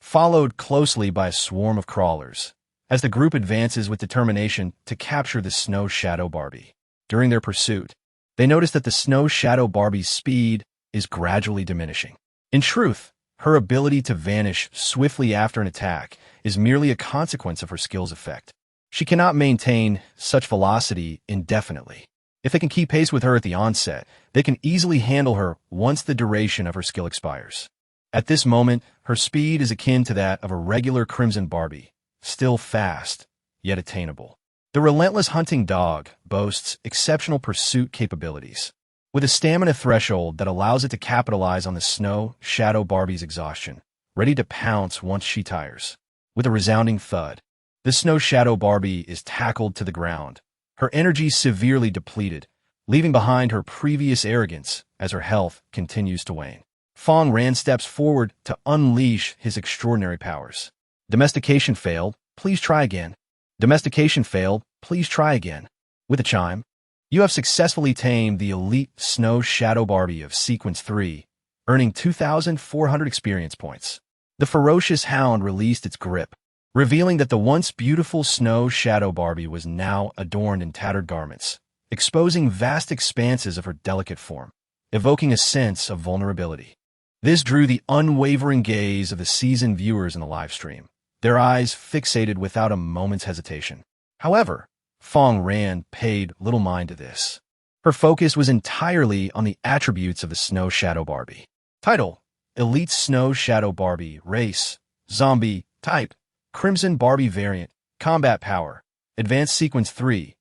followed closely by a swarm of crawlers, as the group advances with determination to capture the Snow Shadow Barbie. During their pursuit, they notice that the Snow Shadow Barbie's speed is gradually diminishing. In truth, her ability to vanish swiftly after an attack is merely a consequence of her skill's effect. She cannot maintain such velocity indefinitely. If they can keep pace with her at the onset, they can easily handle her once the duration of her skill expires. At this moment, her speed is akin to that of a regular Crimson Barbie, still fast, yet attainable. The relentless hunting dog boasts exceptional pursuit capabilities, with a stamina threshold that allows it to capitalize on the Snow Shadow Barbie's exhaustion, ready to pounce once she tires. With a resounding thud, the Snow Shadow Barbie is tackled to the ground, her energy severely depleted, leaving behind her previous arrogance as her health continues to wane. Fang Ran steps forward to unleash his extraordinary powers. Domestication failed, please try again. Domestication failed, please try again. With a chime, you have successfully tamed the elite Snow Shadow Barbie of Sequence 3, earning 2,400 experience points. The ferocious hound released its grip, revealing that the once beautiful Snow Shadow Barbie was now adorned in tattered garments, exposing vast expanses of her delicate form, evoking a sense of vulnerability. This drew the unwavering gaze of the seasoned viewers in the live stream, their eyes fixated without a moment's hesitation. However, Fang Ran paid little mind to this. Her focus was entirely on the attributes of the Snow Shadow Barbie. Title: Elite Snow Shadow Barbie. Race: Zombie. Type: Crimson Barbie Variant. Combat Power: Advanced Sequence 3.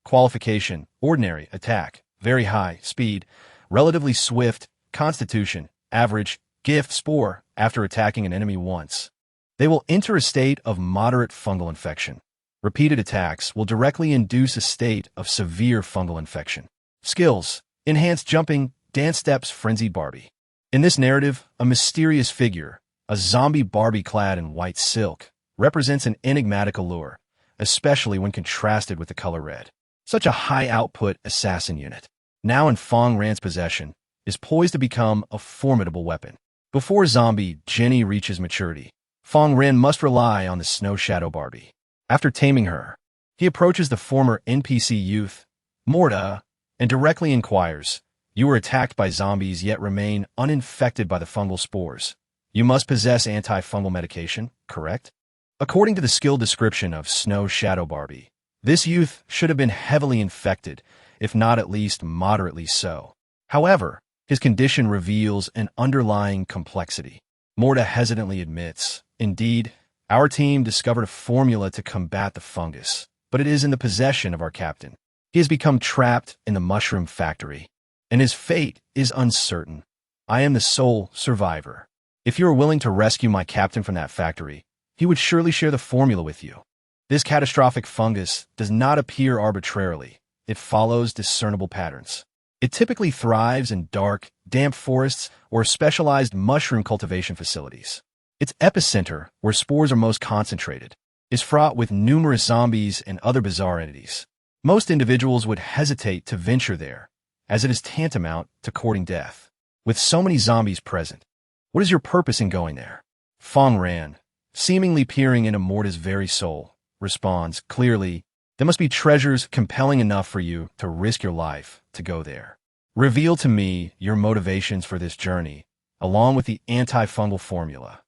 Qualification: Ordinary. Attack: Very high. Speed: Relatively swift. Constitution: Average. Gift: Spore. After attacking an enemy once, they will enter a state of moderate fungal infection. Repeated attacks will directly induce a state of severe fungal infection. Skills: Enhanced Jumping, Dance Steps, Frenzied Barbie. In this narrative, a mysterious figure, A zombie Barbie clad in white silk represents an enigmatic allure, especially when contrasted with the color red. Such a high-output assassin unit, now in Fang Ran's possession, is poised to become a formidable weapon. Before zombie Jenny reaches maturity, Fang Ran must rely on the Snow Shadow Barbie. After taming her, he approaches the former NPC youth, Morta, and directly inquires, "You were attacked by zombies yet remain uninfected by the fungal spores. You must possess anti-fungal medication, correct?" According to the skill description of Snow Shadow Barbie, this youth should have been heavily infected, if not at least moderately so. However, his condition reveals an underlying complexity. Morta hesitantly admits, "Indeed, our team discovered a formula to combat the fungus, but it is in the possession of our captain. He has become trapped in the mushroom factory, and his fate is uncertain. I am the sole survivor. If you are willing to rescue my captain from that factory, he would surely share the formula with you." This catastrophic fungus does not appear arbitrarily. It follows discernible patterns. It typically thrives in dark, damp forests or specialized mushroom cultivation facilities. Its epicenter, where spores are most concentrated, is fraught with numerous zombies and other bizarre entities. Most individuals would hesitate to venture there, as it is tantamount to courting death. With so many zombies present, what is your purpose in going there? Fang Ran, seemingly peering into Morta's very soul, responds clearly, "There must be treasures compelling enough for you to risk your life to go there. Reveal to me your motivations for this journey, along with the antifungal formula,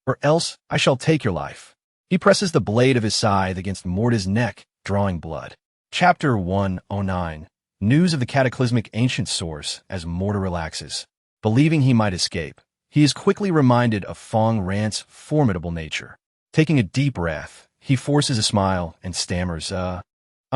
or else I shall take your life." He presses the blade of his scythe against Morta's neck, drawing blood. Chapter 109. News of the cataclysmic ancient source. As Morta relaxes, believing he might escape, he is quickly reminded of Fang Ran's formidable nature. Taking a deep breath, he forces a smile and stammers, "I'm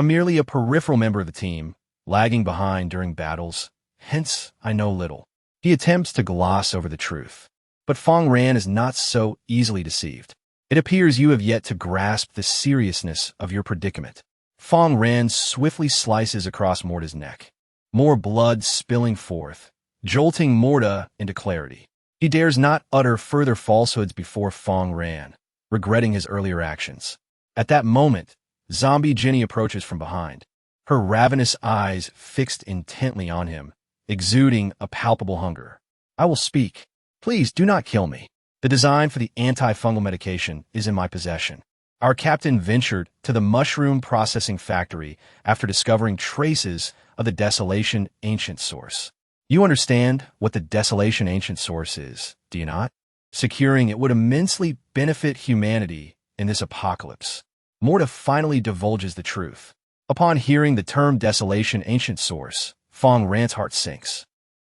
merely a peripheral member of the team, lagging behind during battles, hence I know little." He attempts to gloss over the truth, but Fang Ran is not so easily deceived. "It appears you have yet to grasp the seriousness of your predicament." Fang Ran swiftly slices across Morta's neck, more blood spilling forth, jolting Morta into clarity. He dares not utter further falsehoods before Fang Ran, regretting his earlier actions. At that moment, zombie Jenny approaches from behind, her ravenous eyes fixed intently on him, exuding a palpable hunger. "I will speak. Please do not kill me. The design for the antifungal medication is in my possession. Our captain ventured to the mushroom processing factory after discovering traces of the Desolation ancient source. You understand what the Desolation ancient source is, do you not? Securing it would immensely benefit humanity in this apocalypse." Morta finally divulges the truth. Upon hearing the term Desolation ancient source, Fang Ran's heart sinks.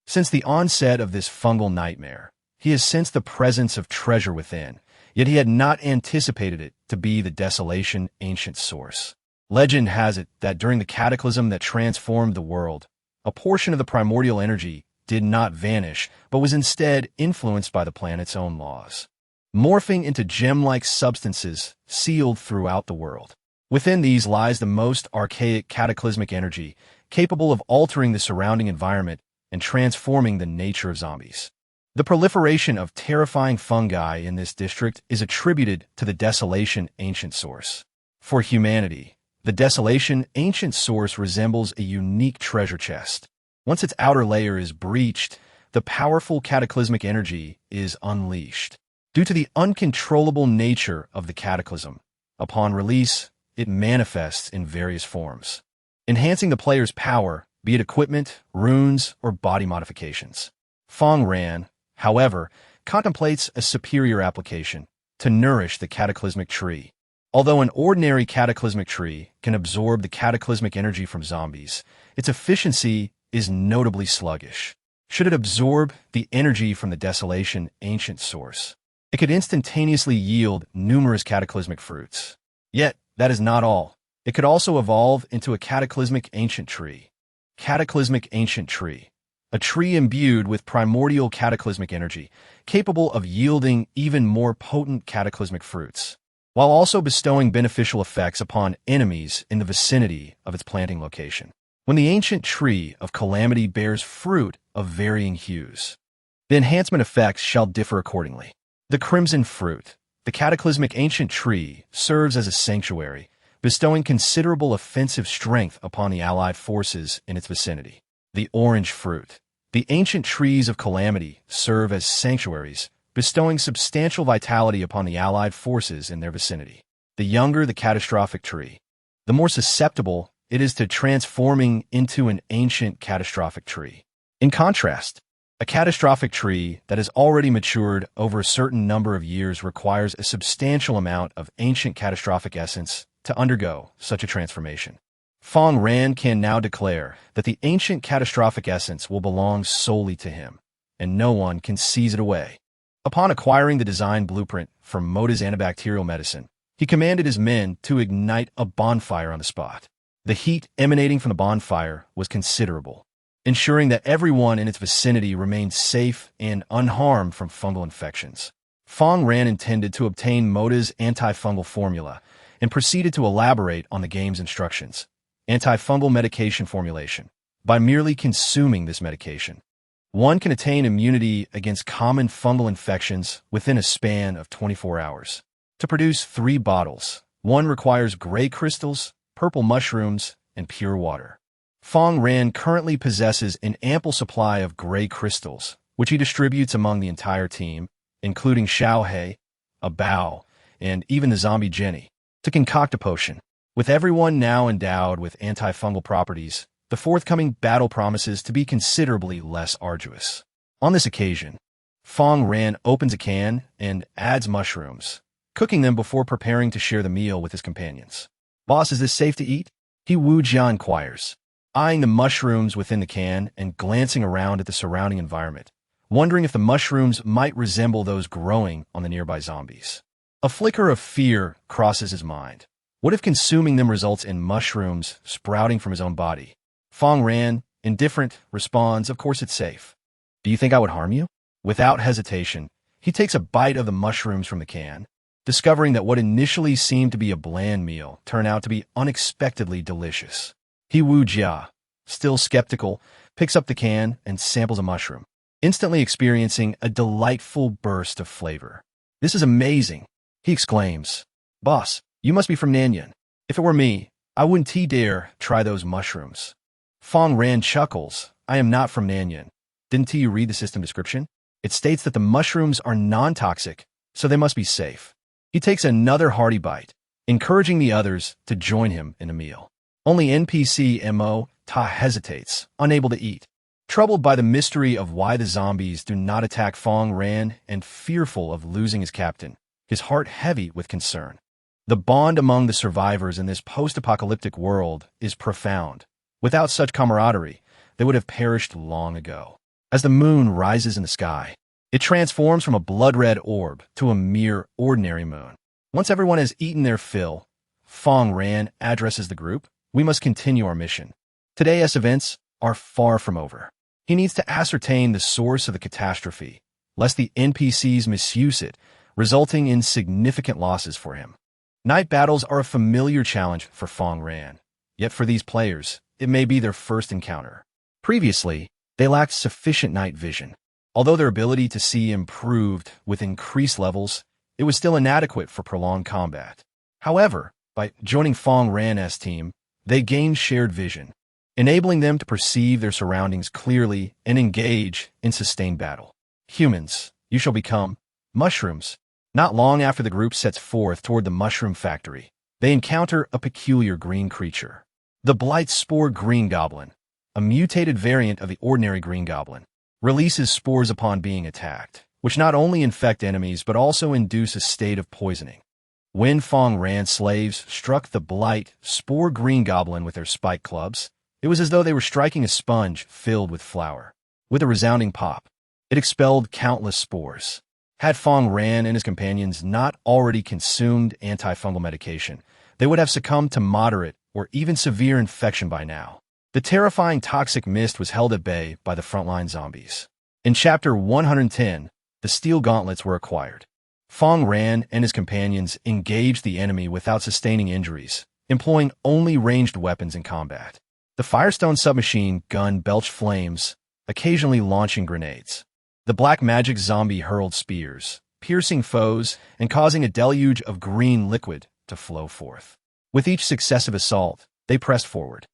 Since the onset of this fungal nightmare, he has sensed the presence of treasure within, yet he had not anticipated it to be the Desolation ancient source. Legend has it that during the cataclysm that transformed the world, a portion of the primordial energy did not vanish, but was instead influenced by the planet's own laws, morphing into gem-like substances sealed throughout the world. Within these lies the most archaic cataclysmic energy, capable of altering the surrounding environment and transforming the nature of zombies. The proliferation of terrifying fungi in this district is attributed to the Desolation ancient source. For humanity, the Desolation ancient source resembles a unique treasure chest. Once its outer layer is breached, the powerful cataclysmic energy is unleashed. Due to the uncontrollable nature of the cataclysm, upon release, it manifests in various forms, enhancing the player's power, be it equipment, runes, or body modifications. Fang Ran, however, contemplates a superior application to nourish the cataclysmic tree. Although an ordinary cataclysmic tree can absorb the cataclysmic energy from zombies, its efficiency is notably sluggish. Should it absorb the energy from the Desolation ancient source, it could instantaneously yield numerous cataclysmic fruits. Yet, that is not all. It could also evolve into a cataclysmic ancient tree. Cataclysmic ancient tree. A tree imbued with primordial cataclysmic energy, capable of yielding even more potent cataclysmic fruits, while also bestowing beneficial effects upon enemies in the vicinity of its planting location. When the ancient tree of calamity bears fruit of varying hues, the enhancement effects shall differ accordingly. The Crimson Fruit. The cataclysmic ancient tree serves as a sanctuary, bestowing considerable offensive strength upon the allied forces in its vicinity. The Orange Fruit. The ancient trees of calamity serve as sanctuaries, bestowing substantial vitality upon the allied forces in their vicinity. The younger the catastrophic tree, the more susceptible it is to transforming into an ancient catastrophic tree. In contrast, a catastrophic tree that has already matured over a certain number of years requires a substantial amount of ancient catastrophic essence to undergo such a transformation. Fang Ran can now declare that the ancient catastrophic essence will belong solely to him, and no one can seize it away. Upon acquiring the design blueprint from Moda's antibacterial medicine, he commanded his men to ignite a bonfire on the spot. The heat emanating from the bonfire was considerable, ensuring that everyone in its vicinity remained safe and unharmed from fungal infections. Fang Ran intended to obtain Moda's antifungal formula and proceeded to elaborate on the game's instructions. Antifungal medication formulation. By merely consuming this medication, one can attain immunity against common fungal infections within a span of 24 hours. To produce 3 bottles, one requires gray crystals, purple mushrooms, and pure water. Fang Ran currently possesses an ample supply of gray crystals, which he distributes among the entire team, including Xiaohei, Bao, and even the zombie Jenny, to concoct a potion. With everyone now endowed with antifungal properties, the forthcoming battle promises to be considerably less arduous. On this occasion, Fang Ran opens a can and adds mushrooms, cooking them before preparing to share the meal with his companions. "Boss, is this safe to eat?" He Wu Jia inquires, eyeing the mushrooms within the can and glancing around at the surrounding environment, wondering if the mushrooms might resemble those growing on the nearby zombies. A flicker of fear crosses his mind. What if consuming them results in mushrooms sprouting from his own body? Fang Ran, indifferent, responds, "Of course it's safe." "Do you think I would harm you?" Without hesitation, he takes a bite of the mushrooms from the can, discovering that what initially seemed to be a bland meal turned out to be unexpectedly delicious. He Wu Jia, still skeptical, picks up the can and samples a mushroom, instantly experiencing a delightful burst of flavor. "This is amazing," he exclaims. "Boss, you must be from Nanyan. If it were me, I wouldn't dare try those mushrooms." Fang Ran chuckles. "I am not from Nanyan. Didn't you read the system description? It states that the mushrooms are non-toxic, so they must be safe." He takes another hearty bite, encouraging the others to join him in a meal. Only NPC Mo Ta hesitates, unable to eat. Troubled by the mystery of why the zombies do not attack Fang Ran and fearful of losing his captain, his heart heavy with concern. The bond among the survivors in this post-apocalyptic world is profound. Without such camaraderie, they would have perished long ago. As the moon rises in the sky, it transforms from a blood-red orb to a mere ordinary moon. Once everyone has eaten their fill, Fang Ran addresses the group. "We must continue our mission. Today's events are far from over." He needs to ascertain the source of the catastrophe, lest the NPCs misuse it, resulting in significant losses for him. Night battles are a familiar challenge for Fang Ran, yet for these players, it may be their first encounter. Previously, they lacked sufficient night vision. Although their ability to see improved with increased levels, it was still inadequate for prolonged combat. However, by joining Fang Ran's team, they gained shared vision, enabling them to perceive their surroundings clearly and engage in sustained battle. "Humans, you shall become mushrooms." Not long after the group sets forth toward the mushroom factory, they encounter a peculiar green creature. The Blight Spore Green Goblin, a mutated variant of the ordinary green goblin, releases spores upon being attacked, which not only infect enemies but also induce a state of poisoning. When Fang Ran slaves struck the Blight Spore Green Goblin with their spike clubs, it was as though they were striking a sponge filled with flour. With a resounding pop, it expelled countless spores. Had Fang Ran and his companions not already consumed antifungal medication, they would have succumbed to moderate or even severe infection by now. The terrifying toxic mist was held at bay by the frontline zombies. In Chapter 110, the steel gauntlets were acquired. Fang Ran and his companions engaged the enemy without sustaining injuries, employing only ranged weapons in combat. The Firestone submachine gun belched flames, occasionally launching grenades. The black magic zombie hurled spears, piercing foes and causing a deluge of green liquid to flow forth. With each successive assault, they pressed forward.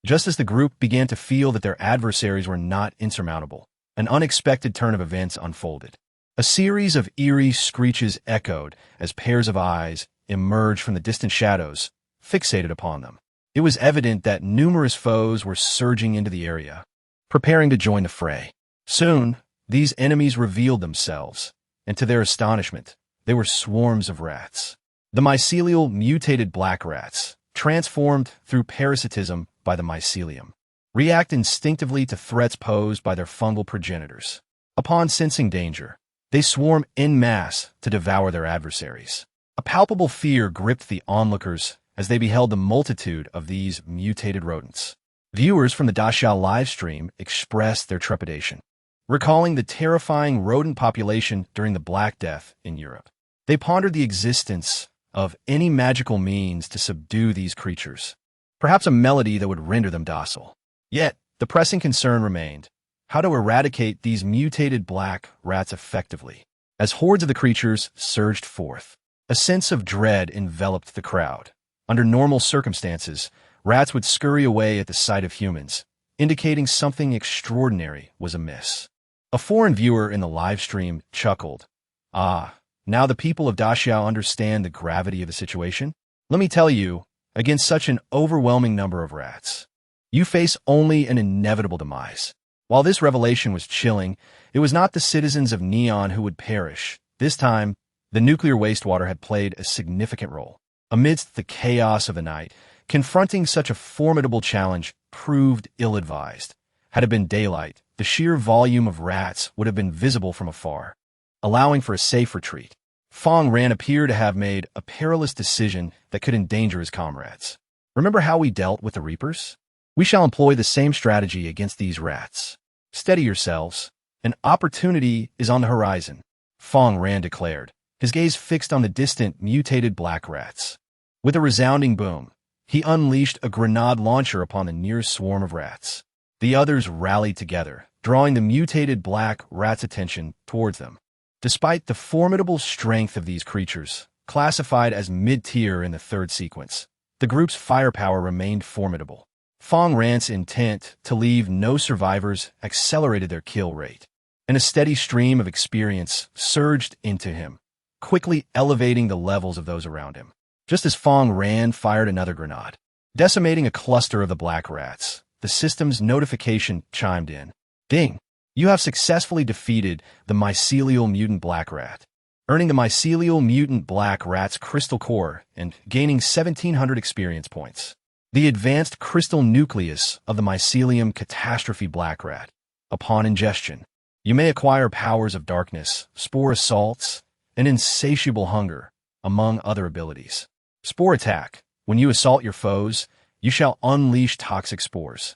Just as the group began to feel that their adversaries were not insurmountable, an unexpected turn of events unfolded. A series of eerie screeches echoed as pairs of eyes emerged from the distant shadows, fixated upon them. It was evident that numerous foes were surging into the area, preparing to join the fray. Soon, these enemies revealed themselves, and to their astonishment, they were swarms of rats. The mycelial mutated black rats, transformed through parasitism by the mycelium, react instinctively to threats posed by their fungal progenitors. Upon sensing danger, they swarm en masse to devour their adversaries. A palpable fear gripped the onlookers as they beheld the multitude of these mutated rodents. Viewers from the Dachau livestream expressed their trepidation, recalling the terrifying rodent population during the Black Death in Europe. They pondered the existence of any magical means to subdue these creatures, perhaps a melody that would render them docile. Yet, the pressing concern remained: how to eradicate these mutated black rats effectively. As hordes of the creatures surged forth, a sense of dread enveloped the crowd. Under normal circumstances, rats would scurry away at the sight of humans, indicating something extraordinary was amiss. A foreign viewer in the livestream chuckled. "Ah, now the people of Dachau understand the gravity of the situation? Let me tell you, against such an overwhelming number of rats, you face only an inevitable demise." While this revelation was chilling, it was not the citizens of Neon who would perish. This time, the nuclear wastewater had played a significant role. Amidst the chaos of the night, confronting such a formidable challenge proved ill-advised. Had it been daylight, the sheer volume of rats would have been visible from afar, allowing for a safe retreat. Fang Ran appeared to have made a perilous decision that could endanger his comrades. "Remember how we dealt with the Reapers? We shall employ the same strategy against these rats. Steady yourselves. An opportunity is on the horizon," Fang Ran declared, his gaze fixed on the distant, mutated black rats. With a resounding boom, he unleashed a grenade launcher upon the nearest swarm of rats. The others rallied together, drawing the mutated black rats' attention towards them. Despite the formidable strength of these creatures, classified as mid-tier in the third sequence, the group's firepower remained formidable. Fang Ran's intent to leave no survivors accelerated their kill rate, and a steady stream of experience surged into him, quickly elevating the levels of those around him. Just as Fang Ran fired another grenade, decimating a cluster of the black rats, the system's notification chimed in. "Ding! You have successfully defeated the mycelial mutant black rat," earning the mycelial mutant black rat's crystal core and gaining 1,700 experience points. The advanced crystal nucleus of the mycelium catastrophe black rat. Upon ingestion, you may acquire powers of darkness, spore assaults, and insatiable hunger, among other abilities. Spore attack. When you assault your foes, you shall unleash toxic spores,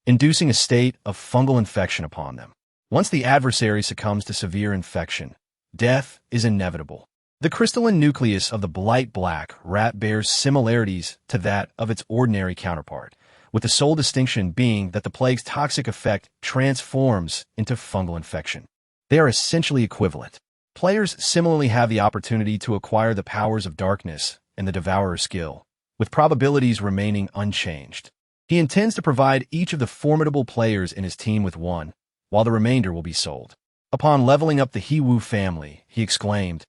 inducing a state of fungal infection upon them. Once the adversary succumbs to severe infection, death is inevitable. The crystalline nucleus of the blight black rat bears similarities to that of its ordinary counterpart, with the sole distinction being that the plague's toxic effect transforms into fungal infection. They are essentially equivalent. Players similarly have the opportunity to acquire the powers of darkness and the Devourer skill, with probabilities remaining unchanged. He intends to provide each of the formidable players in his team with one, while the remainder will be sold. Upon leveling up the Hiwu family, he exclaimed,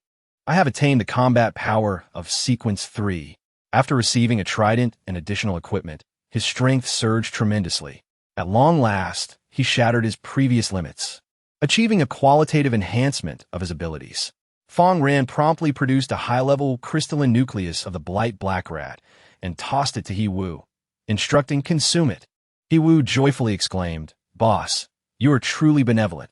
"I have attained the combat power of Sequence 3. After receiving a trident and additional equipment, his strength surged tremendously. At long last, he shattered his previous limits, achieving a qualitative enhancement of his abilities. Fang Ran promptly produced a high-level crystalline nucleus of the blight black rat and tossed it to Hiwu, instructing consume it. Hiwu joyfully exclaimed, "Boss, you are truly benevolent.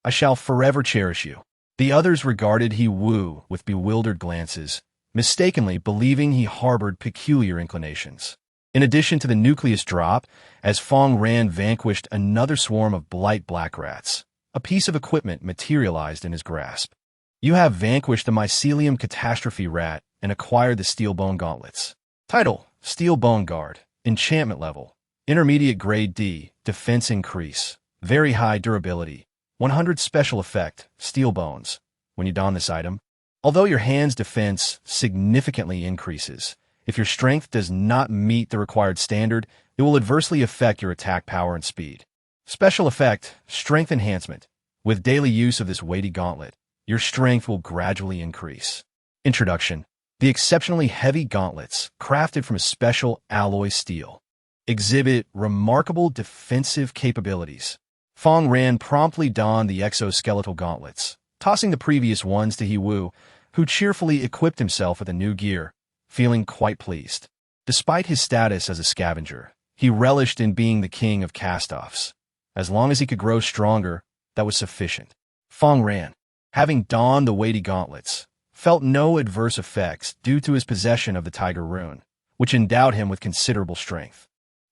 I shall forever cherish you." The others regarded Hiwu with bewildered glances, mistakenly believing he harbored peculiar inclinations. In addition to the nucleus drop, as Fang Ran vanquished another swarm of blight black rats, a piece of equipment materialized in his grasp. "You have vanquished the mycelium catastrophe rat and acquired the steel bone gauntlets. Title: Steel Bone Guard. Enchantment level: Intermediate grade D. Defense increase. Very high durability. 100 special effect, steel bones. When you don this item, Although your hand's defense significantly increases, if your strength does not meet the required standard, it will adversely affect your attack power and speed. Special effect, Strength Enhancement. With daily use of this weighty gauntlet, your strength will gradually increase. Introduction. The exceptionally heavy gauntlets, crafted from a special alloy steel, exhibit remarkable defensive capabilities. Fang Ran promptly donned the exoskeletal gauntlets, tossing the previous ones to He-Wu, who cheerfully equipped himself with a new gear, feeling quite pleased. Despite his status as a scavenger, he relished in being the king of cast-offs. As long as he could grow stronger, that was sufficient. Fang Ran, having donned the weighty gauntlets, felt no adverse effects due to his possession of the Tiger Rune, which endowed him with considerable strength.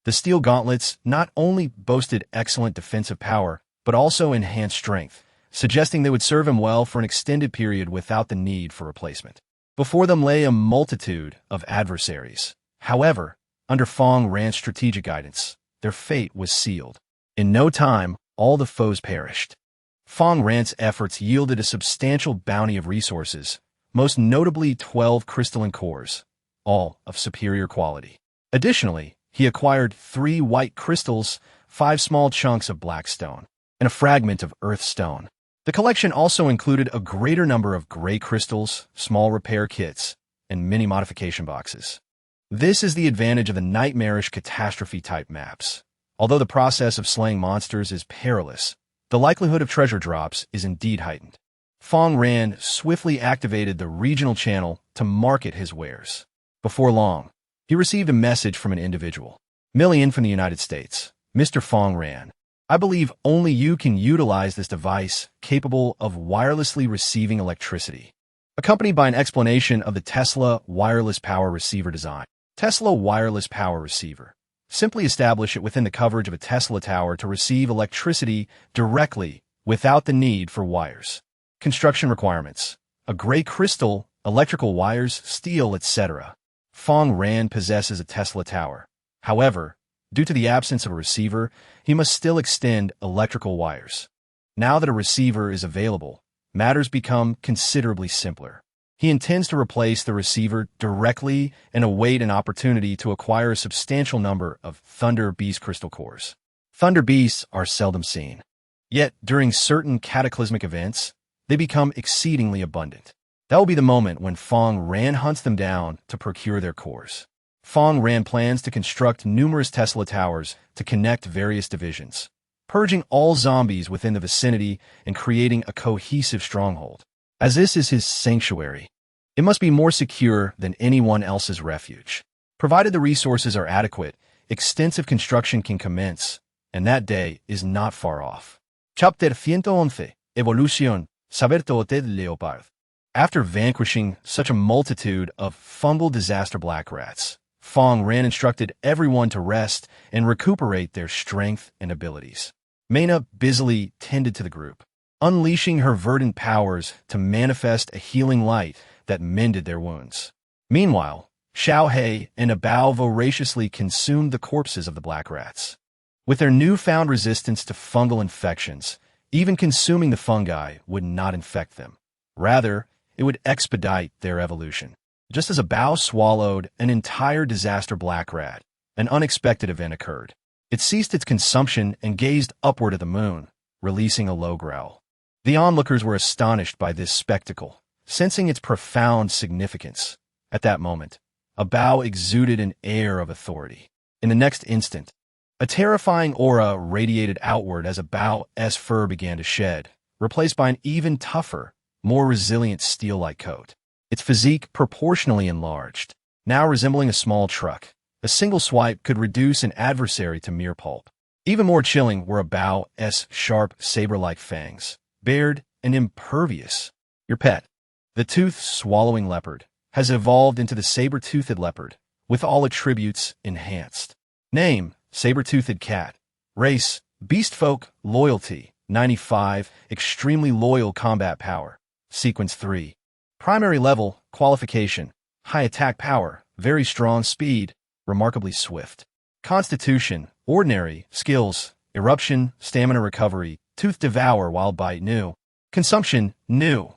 The steel gauntlets not only boasted excellent defensive power, but also enhanced strength, suggesting they would serve him well for an extended period without the need for replacement. Before them lay a multitude of adversaries. However, under Fang Ran's strategic guidance, their fate was sealed. In no time, all the foes perished. Fang Ran's efforts yielded a substantial bounty of resources, most notably 12 crystalline cores, all of superior quality. Additionally, he acquired 3 white crystals, 5 small chunks of black stone, and a fragment of earth stone. The collection also included a greater number of gray crystals, small repair kits, and mini modification boxes. This is the advantage of the nightmarish catastrophe-type maps. Although the process of slaying monsters is perilous, the likelihood of treasure drops is indeed heightened. Fang Ran swiftly activated the regional channel to market his wares. Before long, he received a message from an individual. Million from the United States. Mr. Fang Ran, I believe only you can utilize this device capable of wirelessly receiving electricity. Accompanied by an explanation of the Tesla wireless power receiver design. Tesla wireless power receiver. Simply establish it within the coverage of a Tesla tower to receive electricity directly without the need for wires. Construction requirements. A gray crystal, electrical wires, steel, etc. Fang Ran possesses a Tesla tower. However, due to the absence of a receiver, he must still extend electrical wires. Now that a receiver is available, matters become considerably simpler. He intends to replace the receiver directly and await an opportunity to acquire a substantial number of Thunder Beast crystal cores. Thunder Beasts are seldom seen. Yet, during certain cataclysmic events, they become exceedingly abundant. That will be the moment when Fang Ran hunts them down to procure their cores. Fang Ran plans to construct numerous Tesla towers to connect various divisions, purging all zombies within the vicinity and creating a cohesive stronghold. As this is his sanctuary, it must be more secure than anyone else's refuge. Provided the resources are adequate, extensive construction can commence, and that day is not far off. Chapter 111. Evolution. Saber Tote Leopard. After vanquishing such a multitude of fungal disaster black rats, Fang Ran instructed everyone to rest and recuperate their strength and abilities. Mena busily tended to the group, unleashing her verdant powers to manifest a healing light that mended their wounds. Meanwhile, Xiao He and Abao voraciously consumed the corpses of the black rats. With their newfound resistance to fungal infections, even consuming the fungi would not infect them. Rather, it would expedite their evolution. Just as Abao swallowed an entire disaster black rat, an unexpected event occurred. It ceased its consumption and gazed upward at the moon, releasing a low growl. The onlookers were astonished by this spectacle, sensing its profound significance. At that moment, Abao exuded an air of authority. In the next instant, a terrifying aura radiated outward as Abao's fur began to shed, replaced by an even tougher, more resilient steel-like coat. Its physique proportionally enlarged, now resembling a small truck. A single swipe could reduce an adversary to mere pulp. Even more chilling were Abao's sharp, saber-like fangs, bared and impervious. Your pet, the tooth-swallowing leopard, has evolved into the saber-toothed leopard, with all attributes enhanced. Name, saber-toothed cat. Race, beast folk, loyalty, 95, extremely loyal combat power. Sequence 3. Primary level, qualification, high attack power, very strong speed, remarkably swift. Constitution, ordinary, skills, eruption, stamina recovery, tooth devour, wild bite new. Consumption, new.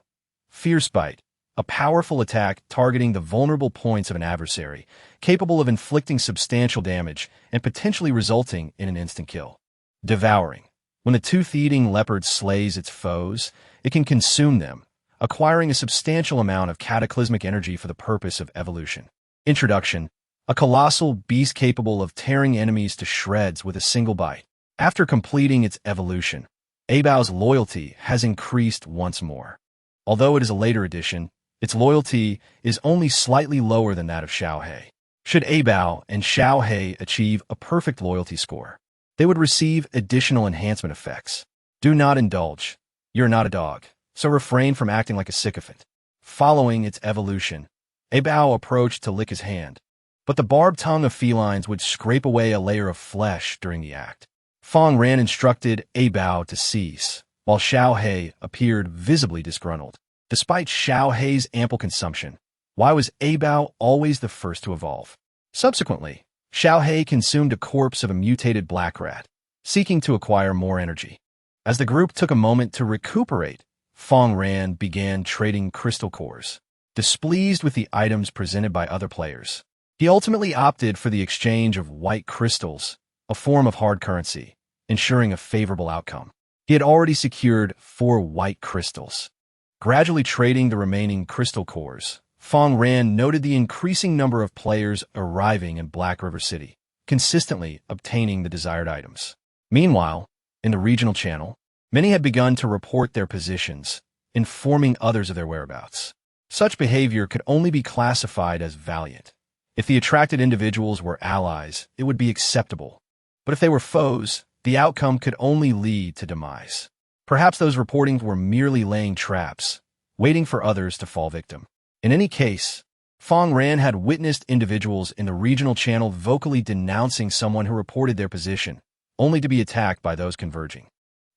Fierce bite, a powerful attack targeting the vulnerable points of an adversary, capable of inflicting substantial damage and potentially resulting in an instant kill. Devouring. When the tooth-eating leopard slays its foes, it can consume them, acquiring a substantial amount of cataclysmic energy for the purpose of evolution. Introduction. A colossal beast capable of tearing enemies to shreds with a single bite. After completing its evolution, Abao's loyalty has increased once more. Although it is a later addition, its loyalty is only slightly lower than that of Xiaohe. Should Abao and Xiaohe achieve a perfect loyalty score, they would receive additional enhancement effects. Do not indulge. You're not a dog, so refrain from acting like a sycophant. Following its evolution, Abao approached to lick his hand, but the barbed tongue of felines would scrape away a layer of flesh during the act. Fang Ran instructed Abao to cease, while Xiaohe appeared visibly disgruntled. Despite Xiaohe's ample consumption, why was Abao always the first to evolve? Subsequently, Xiaohe consumed a corpse of a mutated black rat, seeking to acquire more energy. As the group took a moment to recuperate, Fang Ran began trading crystal cores. Displeased with the items presented by other players, he ultimately opted for the exchange of white crystals, a form of hard currency, ensuring a favorable outcome. He had already secured 4 white crystals. Gradually trading the remaining crystal cores, Fang Ran noted the increasing number of players arriving in Black River City, consistently obtaining the desired items. Meanwhile, in the regional channel, many had begun to report their positions, informing others of their whereabouts. Such behavior could only be classified as valiant. If the attracted individuals were allies, it would be acceptable. But if they were foes, the outcome could only lead to demise. Perhaps those reportings were merely laying traps, waiting for others to fall victim. In any case, Fang Ran had witnessed individuals in the regional channel vocally denouncing someone who reported their position, only to be attacked by those converging.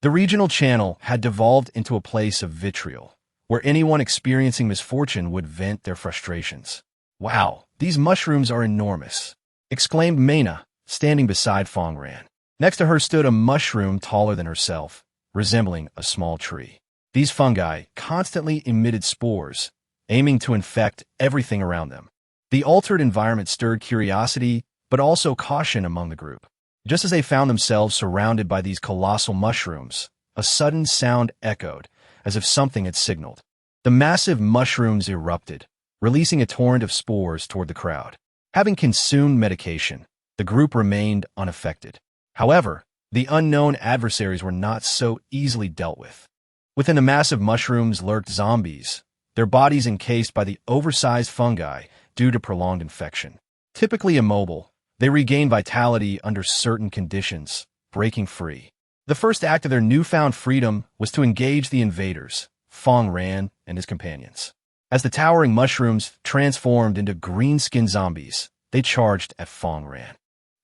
The regional channel had devolved into a place of vitriol, where anyone experiencing misfortune would vent their frustrations. "Wow, these mushrooms are enormous," exclaimed Mena, standing beside Fang Ran. Next to her stood a mushroom taller than herself, resembling a small tree. These fungi constantly emitted spores, aiming to infect everything around them. The altered environment stirred curiosity, but also caution among the group. Just as they found themselves surrounded by these colossal mushrooms, a sudden sound echoed, as if something had signaled. The massive mushrooms erupted, releasing a torrent of spores toward the crowd. Having consumed medication, the group remained unaffected. However, the unknown adversaries were not so easily dealt with. Within the massive mushrooms lurked zombies, their bodies encased by the oversized fungi due to prolonged infection. Typically immobile, they regained vitality under certain conditions, breaking free. The first act of their newfound freedom was to engage the invaders, Fang Ran and his companions. As the towering mushrooms transformed into green-skinned zombies, they charged at Fang Ran.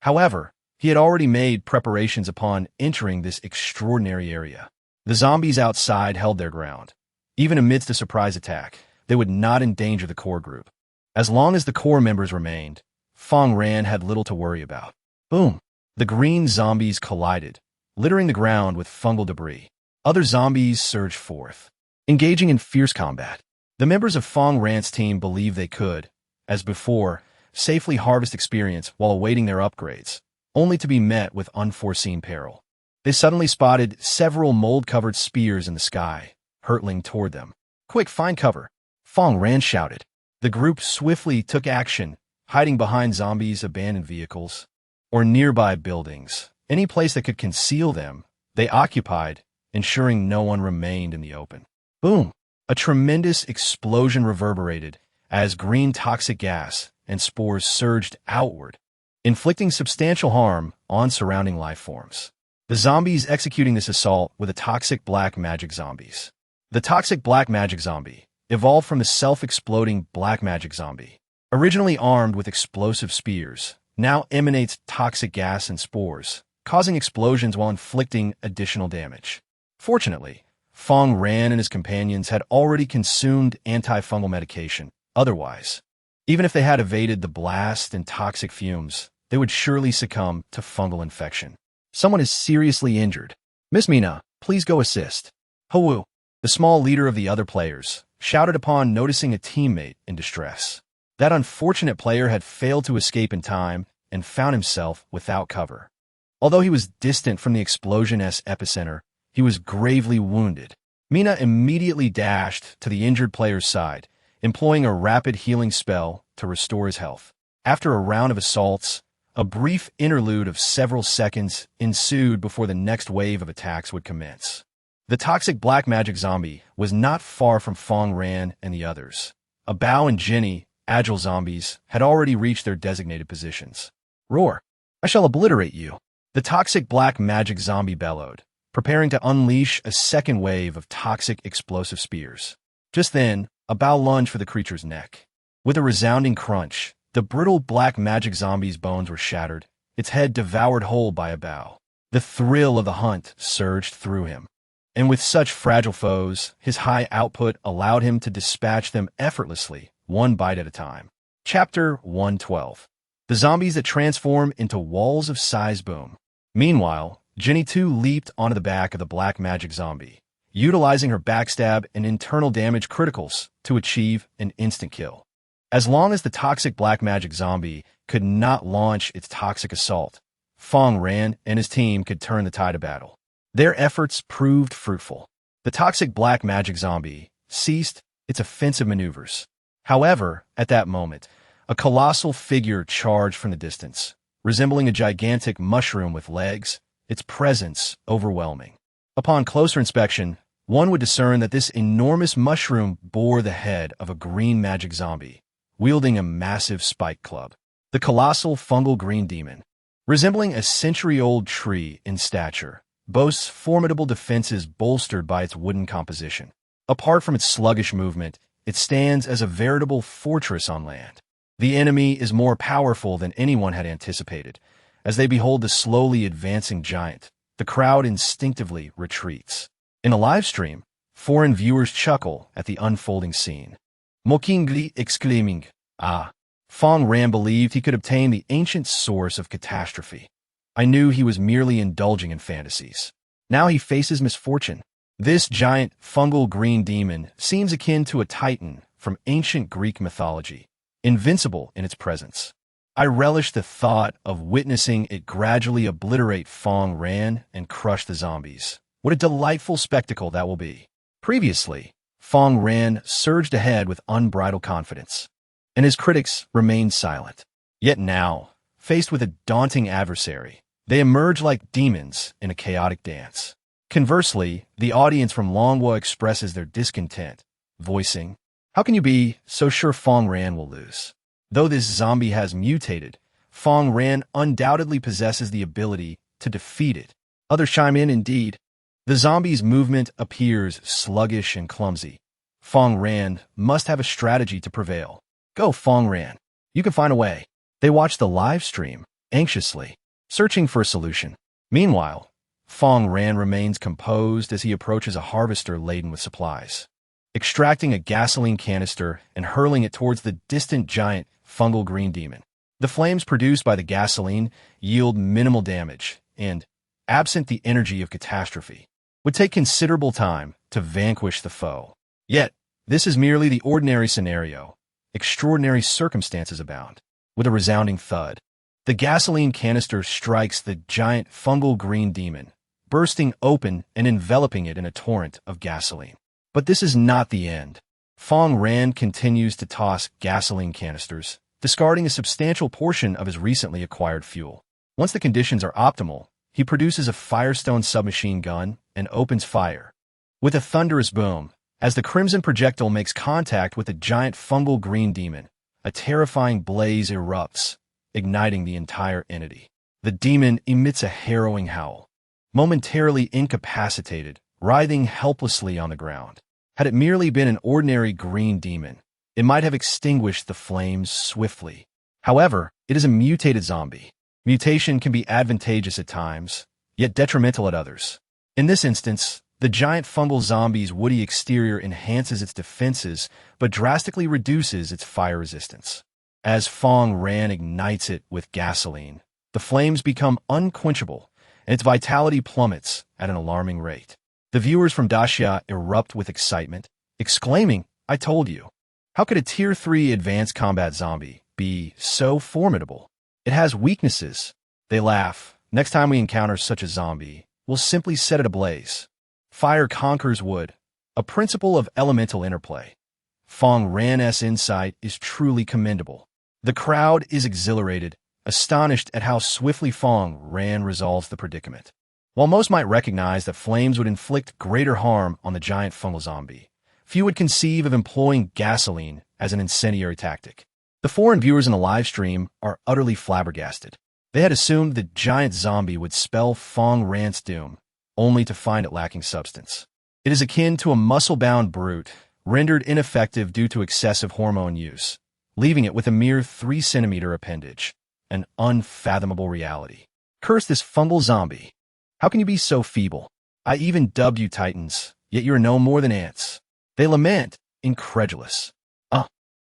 However, he had already made preparations upon entering this extraordinary area. The zombies outside held their ground. Even amidst a surprise attack, they would not endanger the core group. As long as the core members remained, Fang Ran had little to worry about. Boom! The green zombies collided, littering the ground with fungal debris. Other zombies surged forth, engaging in fierce combat. The members of Fang Ran's team believed they could, as before, safely harvest experience while awaiting their upgrades, only to be met with unforeseen peril. They suddenly spotted several mold-covered spears in the sky, hurtling toward them. "Quick, find cover!" Fang Ran shouted. The group swiftly took action, hiding behind zombies' abandoned vehicles, or nearby buildings. Any place that could conceal them, they occupied, ensuring no one remained in the open. Boom! A tremendous explosion reverberated as green toxic gas and spores surged outward, inflicting substantial harm on surrounding life forms. The zombies executing this assault were the toxic black magic zombies. The toxic black magic zombie evolved from the self-exploding black magic zombie. Originally armed with explosive spears, now emanates toxic gas and spores, causing explosions while inflicting additional damage. Fortunately, Fang Ran and his companions had already consumed antifungal medication. Otherwise, even if they had evaded the blast and toxic fumes, they would surely succumb to fungal infection. Someone is seriously injured. "Miss Mina, please go assist." "Hawu." the small leader of the other players, shouted upon noticing a teammate in distress. That unfortunate player had failed to escape in time and found himself without cover. Although he was distant from the explosion's epicenter, he was gravely wounded. Mina immediately dashed to the injured player's side, employing a rapid healing spell to restore his health. After a round of assaults, a brief interlude of several seconds ensued before the next wave of attacks would commence. The toxic black magic zombie was not far from Fang Ran and the others. Bao and Jenny, agile zombies, had already reached their designated positions. Roar! I shall obliterate you! The toxic black magic zombie bellowed, preparing to unleash a second wave of toxic explosive spears. Just then, Bao lunged for the creature's neck. With a resounding crunch, the brittle black magic zombie's bones were shattered, its head devoured whole by Bao. The thrill of the hunt surged through him. And with such fragile foes, his high output allowed him to dispatch them effortlessly, one bite at a time. Chapter 112. The zombies that transform into walls of size boom. Meanwhile, Jenny too leaped onto the back of the black magic zombie, utilizing her backstab and internal damage criticals to achieve an instant kill. As long as the toxic black magic zombie could not launch its toxic assault, Fang Ran and his team could turn the tide of battle. Their efforts proved fruitful. The toxic black magic zombie ceased its offensive maneuvers. However, at that moment, a colossal figure charged from the distance, resembling a gigantic mushroom with legs, its presence overwhelming. Upon closer inspection, one would discern that this enormous mushroom bore the head of a green magic zombie, wielding a massive spike club. The colossal fungal green demon, resembling a century-old tree in stature, boasts formidable defenses bolstered by its wooden composition. Apart from its sluggish movement, it stands as a veritable fortress on land. The enemy is more powerful than anyone had anticipated. As they behold the slowly advancing giant, the crowd instinctively retreats. In a live stream, foreign viewers chuckle at the unfolding scene, mockingly exclaiming, "Ah!" Fang Ran believed he could obtain the ancient source of catastrophe. I knew he was merely indulging in fantasies. Now he faces misfortune. This giant fungal green demon seems akin to a titan from ancient Greek mythology, invincible in its presence. I relish the thought of witnessing it gradually obliterate Fang Ran and crush the zombies. What a delightful spectacle that will be. Previously, Fang Ran surged ahead with unbridled confidence, and his critics remained silent. Yet now, faced with a daunting adversary, they emerge like demons in a chaotic dance. Conversely, the audience from Longwa expresses their discontent, voicing, "How can you be so sure Fang Ran will lose?" Though this zombie has mutated, Fang Ran undoubtedly possesses the ability to defeat it. Others chime in, indeed. The zombie's movement appears sluggish and clumsy. Fang Ran must have a strategy to prevail. Go, Fang Ran. You can find a way. They watch the live stream, anxiously, searching for a solution. Meanwhile, Fang Ran remains composed as he approaches a harvester laden with supplies. Extracting a gasoline canister and hurling it towards the distant giant fungal green demon. The flames produced by the gasoline yield minimal damage and, absent the energy of catastrophe, would take considerable time to vanquish the foe. Yet, this is merely the ordinary scenario. Extraordinary circumstances abound. With a resounding thud, the gasoline canister strikes the giant fungal green demon, bursting open and enveloping it in a torrent of gasoline. But this is not the end. Fang Ran continues to toss gasoline canisters, discarding a substantial portion of his recently acquired fuel. Once the conditions are optimal, he produces a Firestone submachine gun and opens fire. With a thunderous boom, as the crimson projectile makes contact with the giant fungal green demon, a terrifying blaze erupts, igniting the entire entity. The demon emits a harrowing howl, momentarily incapacitated, writhing helplessly on the ground. Had it merely been an ordinary green demon, it might have extinguished the flames swiftly. However, it is a mutated zombie. Mutation can be advantageous at times, yet detrimental at others. In this instance, the giant fungal zombie's woody exterior enhances its defenses, but drastically reduces its fire resistance. As Fang Ran ignites it with gasoline, the flames become unquenchable, and its vitality plummets at an alarming rate. The viewers from Dacia erupt with excitement, exclaiming, "I told you! How could a Tier 3 advanced combat zombie be so formidable? It has weaknesses." They laugh. "Next time we encounter such a zombie, we'll simply set it ablaze." Fire conquers wood, a principle of elemental interplay. Fang Ran's insight is truly commendable. The crowd is exhilarated, astonished at how swiftly Fang Ran resolves the predicament. While most might recognize that flames would inflict greater harm on the giant fungal zombie, few would conceive of employing gasoline as an incendiary tactic. The foreign viewers in the live stream are utterly flabbergasted. They had assumed the giant zombie would spell Fang Ran's doom, only to find it lacking substance. It is akin to a muscle-bound brute, rendered ineffective due to excessive hormone use, leaving it with a mere 3-centimeter appendage. An unfathomable reality. Curse this fungal zombie. How can you be so feeble? I even dubbed you titans, yet you are no more than ants. They lament, incredulous.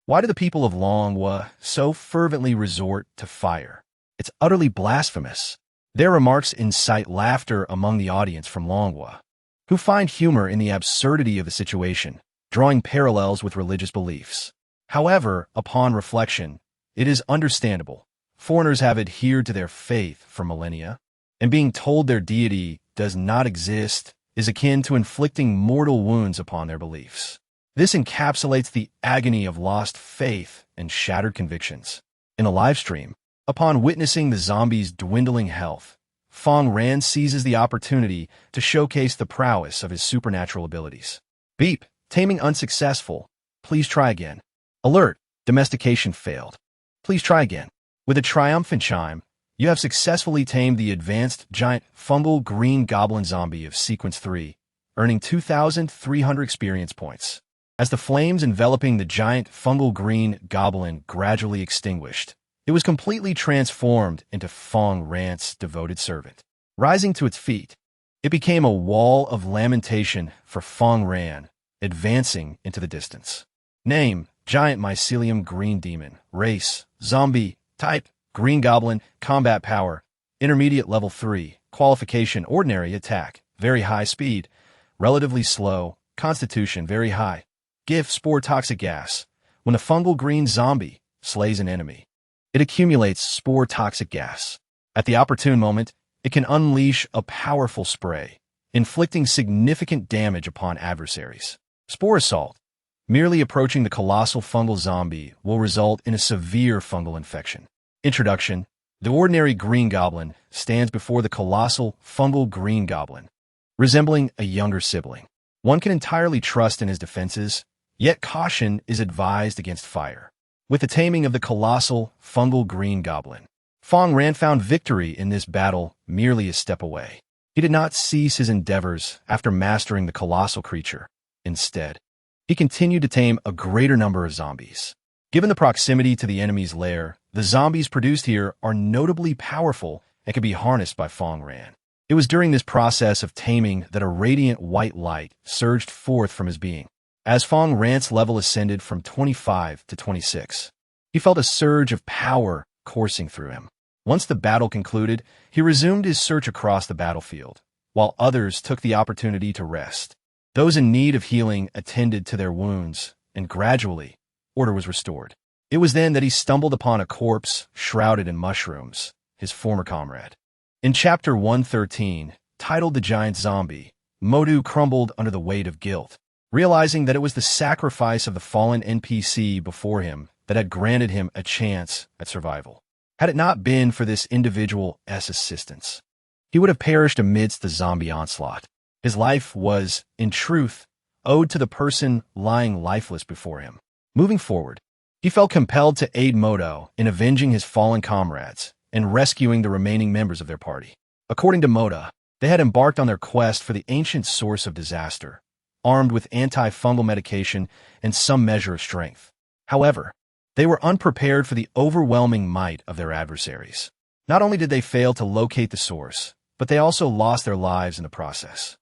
Why do the people of Longwa so fervently resort to fire? It's utterly blasphemous. Their remarks incite laughter among the audience from Longwa, who find humor in the absurdity of the situation, drawing parallels with religious beliefs. However, upon reflection, it is understandable. Foreigners have adhered to their faith for millennia, and being told their deity does not exist is akin to inflicting mortal wounds upon their beliefs. This encapsulates the agony of lost faith and shattered convictions. In a live stream, upon witnessing the zombie's dwindling health, Fang Ran seizes the opportunity to showcase the prowess of his supernatural abilities. Beep, taming unsuccessful. Please try again. Alert, domestication failed. Please try again. With a triumphant chime, you have successfully tamed the advanced giant fungal green goblin zombie of Sequence 3, earning 2,300 experience points. As the flames enveloping the giant fungal green goblin gradually extinguished, it was completely transformed into Fang Ran's devoted servant. Rising to its feet, it became a wall of lamentation for Fang Ran, advancing into the distance. Name, giant mycelium green demon. Race, zombie. Type, green goblin. Combat power, intermediate level 3. Qualification, ordinary attack. Very high speed, relatively slow. Constitution, very high. Gift, spore toxic gas. When a fungal green zombie slays an enemy, it accumulates spore toxic gas. At the opportune moment, it can unleash a powerful spray, inflicting significant damage upon adversaries. Spore assault. Merely approaching the colossal fungal zombie will result in a severe fungal infection. Introduction. The ordinary green goblin stands before the colossal fungal green goblin, resembling a younger sibling. One can entirely trust in his defenses, yet caution is advised against fire. With the taming of the colossal fungal green goblin, Fang Ran found victory in this battle merely a step away. He did not cease his endeavors after mastering the colossal creature. Instead, he continued to tame a greater number of zombies. Given the proximity to the enemy's lair, the zombies produced here are notably powerful and can be harnessed by Fang Ran. It was during this process of taming that a radiant white light surged forth from his being. As Fang Ran's level ascended from 25 to 26, he felt a surge of power coursing through him. Once the battle concluded, he resumed his search across the battlefield, while others took the opportunity to rest. Those in need of healing attended to their wounds, and gradually, order was restored. It was then that he stumbled upon a corpse shrouded in mushrooms, his former comrade. In Chapter 113, titled The Giant Zombie, Modu crumbled under the weight of guilt, realizing that it was the sacrifice of the fallen NPC before him that had granted him a chance at survival. Had it not been for this individual's assistance, he would have perished amidst the zombie onslaught. His life was, in truth, owed to the person lying lifeless before him. Moving forward, he felt compelled to aid Modo in avenging his fallen comrades and rescuing the remaining members of their party. According to Moda, they had embarked on their quest for the ancient source of disaster, armed with antifungal medication and some measure of strength. However, they were unprepared for the overwhelming might of their adversaries. Not only did they fail to locate the source, but they also lost their lives in the process.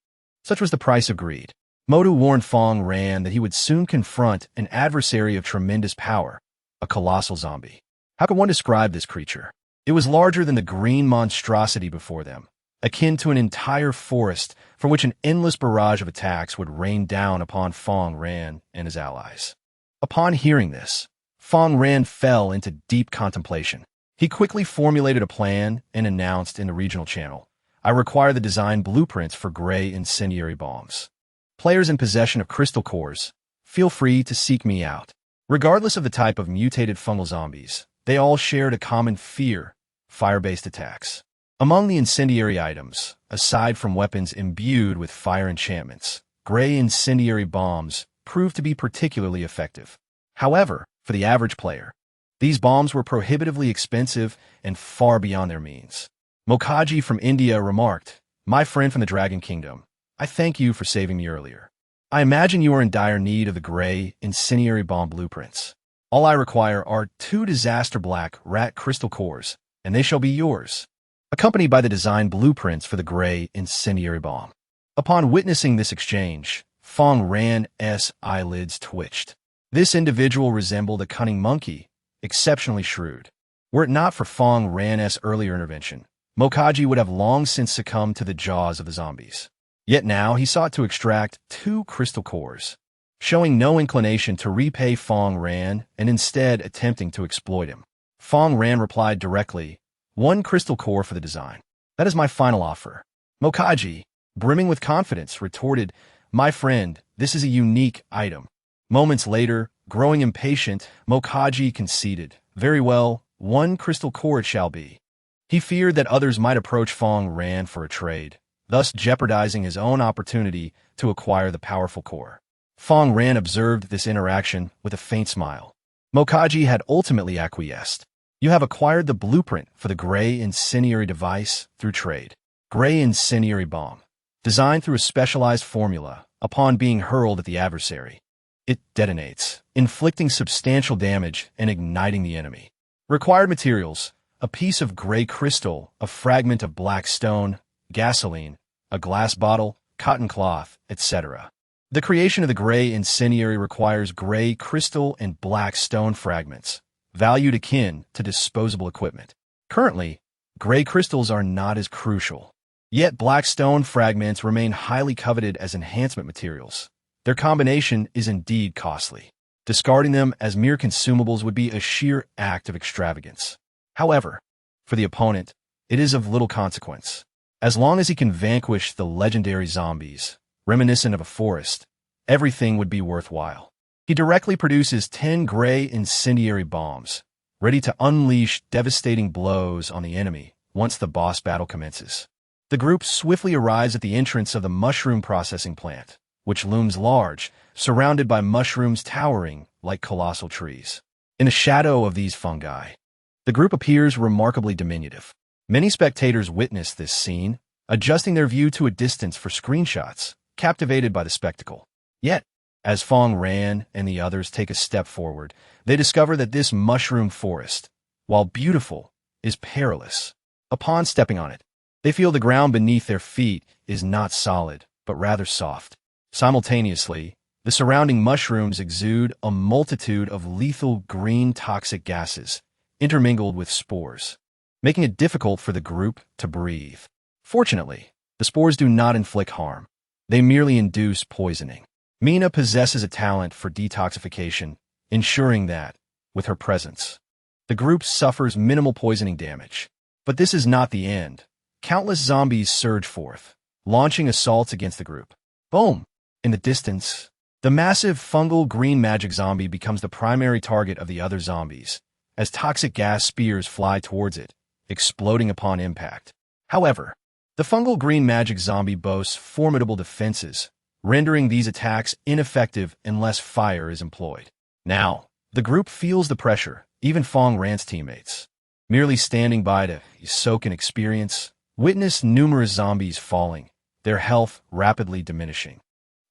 Such was the price of greed. Modu warned Fang Ran that he would soon confront an adversary of tremendous power, a colossal zombie. How could one describe this creature? It was larger than the green monstrosity before them, akin to an entire forest from which an endless barrage of attacks would rain down upon Fang Ran and his allies. Upon hearing this, Fang Ran fell into deep contemplation. He quickly formulated a plan and announced in the regional channel, "I require the design blueprints for gray incendiary bombs. Players in possession of crystal cores, feel free to seek me out." Regardless of the type of mutated fungal zombies, they all shared a common fear: fire-based attacks. Among the incendiary items, aside from weapons imbued with fire enchantments, gray incendiary bombs proved to be particularly effective. However, for the average player, these bombs were prohibitively expensive and far beyond their means. Mokaji from India remarked, "My friend from the Dragon Kingdom, I thank you for saving me earlier. I imagine you are in dire need of the gray incendiary bomb blueprints. All I require are 2 disaster black rat crystal cores, and they shall be yours," accompanied by the design blueprints for the gray incendiary bomb. Upon witnessing this exchange, Fang Ran's eyelids twitched. This individual resembled a cunning monkey, exceptionally shrewd. Were it not for Fang Ran's earlier intervention, Mokaji would have long since succumbed to the jaws of the zombies. Yet now he sought to extract 2 crystal cores, showing no inclination to repay Fang Ran and instead attempting to exploit him. Fang Ran replied directly, "1 crystal core for the design. That is my final offer." Mokaji, brimming with confidence, retorted, "My friend, this is a unique item." Moments later, growing impatient, Mokaji conceded, "Very well, 1 crystal core it shall be." He feared that others might approach Fang Ran for a trade, thus jeopardizing his own opportunity to acquire the powerful core. Fang Ran observed this interaction with a faint smile. Mokaji had ultimately acquiesced. "You have acquired the blueprint for the gray incendiary device through trade. Gray incendiary bomb. Designed through a specialized formula, upon being hurled at the adversary, it detonates, inflicting substantial damage and igniting the enemy. Required materials: a piece of gray crystal, a fragment of black stone, gasoline, a glass bottle, cotton cloth, etc. The creation of the gray incendiary requires gray crystal and black stone fragments, valued akin to disposable equipment. Currently, gray crystals are not as crucial. Yet black stone fragments remain highly coveted as enhancement materials. Their combination is indeed costly. Discarding them as mere consumables would be a sheer act of extravagance. However, for the opponent, it is of little consequence. As long as he can vanquish the legendary zombies, reminiscent of a forest, everything would be worthwhile. He directly produces 10 gray incendiary bombs, ready to unleash devastating blows on the enemy once the boss battle commences. The group swiftly arrives at the entrance of the mushroom processing plant, which looms large, surrounded by mushrooms towering like colossal trees. In the shadow of these fungi, the group appears remarkably diminutive. Many spectators witness this scene, adjusting their view to a distance for screenshots, captivated by the spectacle. Yet, as Fang Ran and the others take a step forward, they discover that this mushroom forest, while beautiful, is perilous. Upon stepping on it, they feel the ground beneath their feet is not solid, but rather soft. Simultaneously, the surrounding mushrooms exude a multitude of lethal green toxic gases, intermingled with spores, making it difficult for the group to breathe. Fortunately, the spores do not inflict harm. They merely induce poisoning. Mina possesses a talent for detoxification, ensuring that, with her presence, the group suffers minimal poisoning damage. But this is not the end. Countless zombies surge forth, launching assaults against the group. Boom! In the distance, the massive fungal green magic zombie becomes the primary target of the other zombies, as toxic gas spears fly towards it, exploding upon impact. However, the fungal green magic zombie boasts formidable defenses, rendering these attacks ineffective unless fire is employed. Now, the group feels the pressure, even Fang Ran's teammates. Merely standing by to soak in experience, witness numerous zombies falling, their health rapidly diminishing.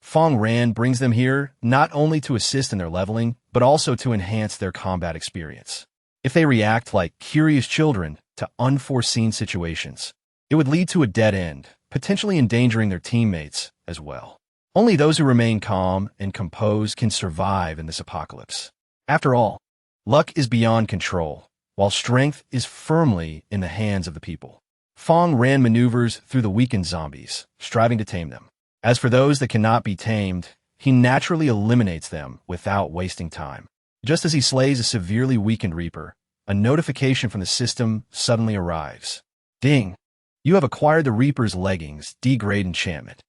Fang Ran brings them here not only to assist in their leveling, but also to enhance their combat experience. If they react like curious children to unforeseen situations, it would lead to a dead end, potentially endangering their teammates as well. Only those who remain calm and composed can survive in this apocalypse. After all, luck is beyond control, while strength is firmly in the hands of the people. Fang Ran maneuvers through the weakened zombies, striving to tame them. As for those that cannot be tamed, he naturally eliminates them without wasting time. Just as he slays a severely weakened Reaper, a notification from the system suddenly arrives. Ding! You have acquired the Reaper's Leggings Degrade Enchantment.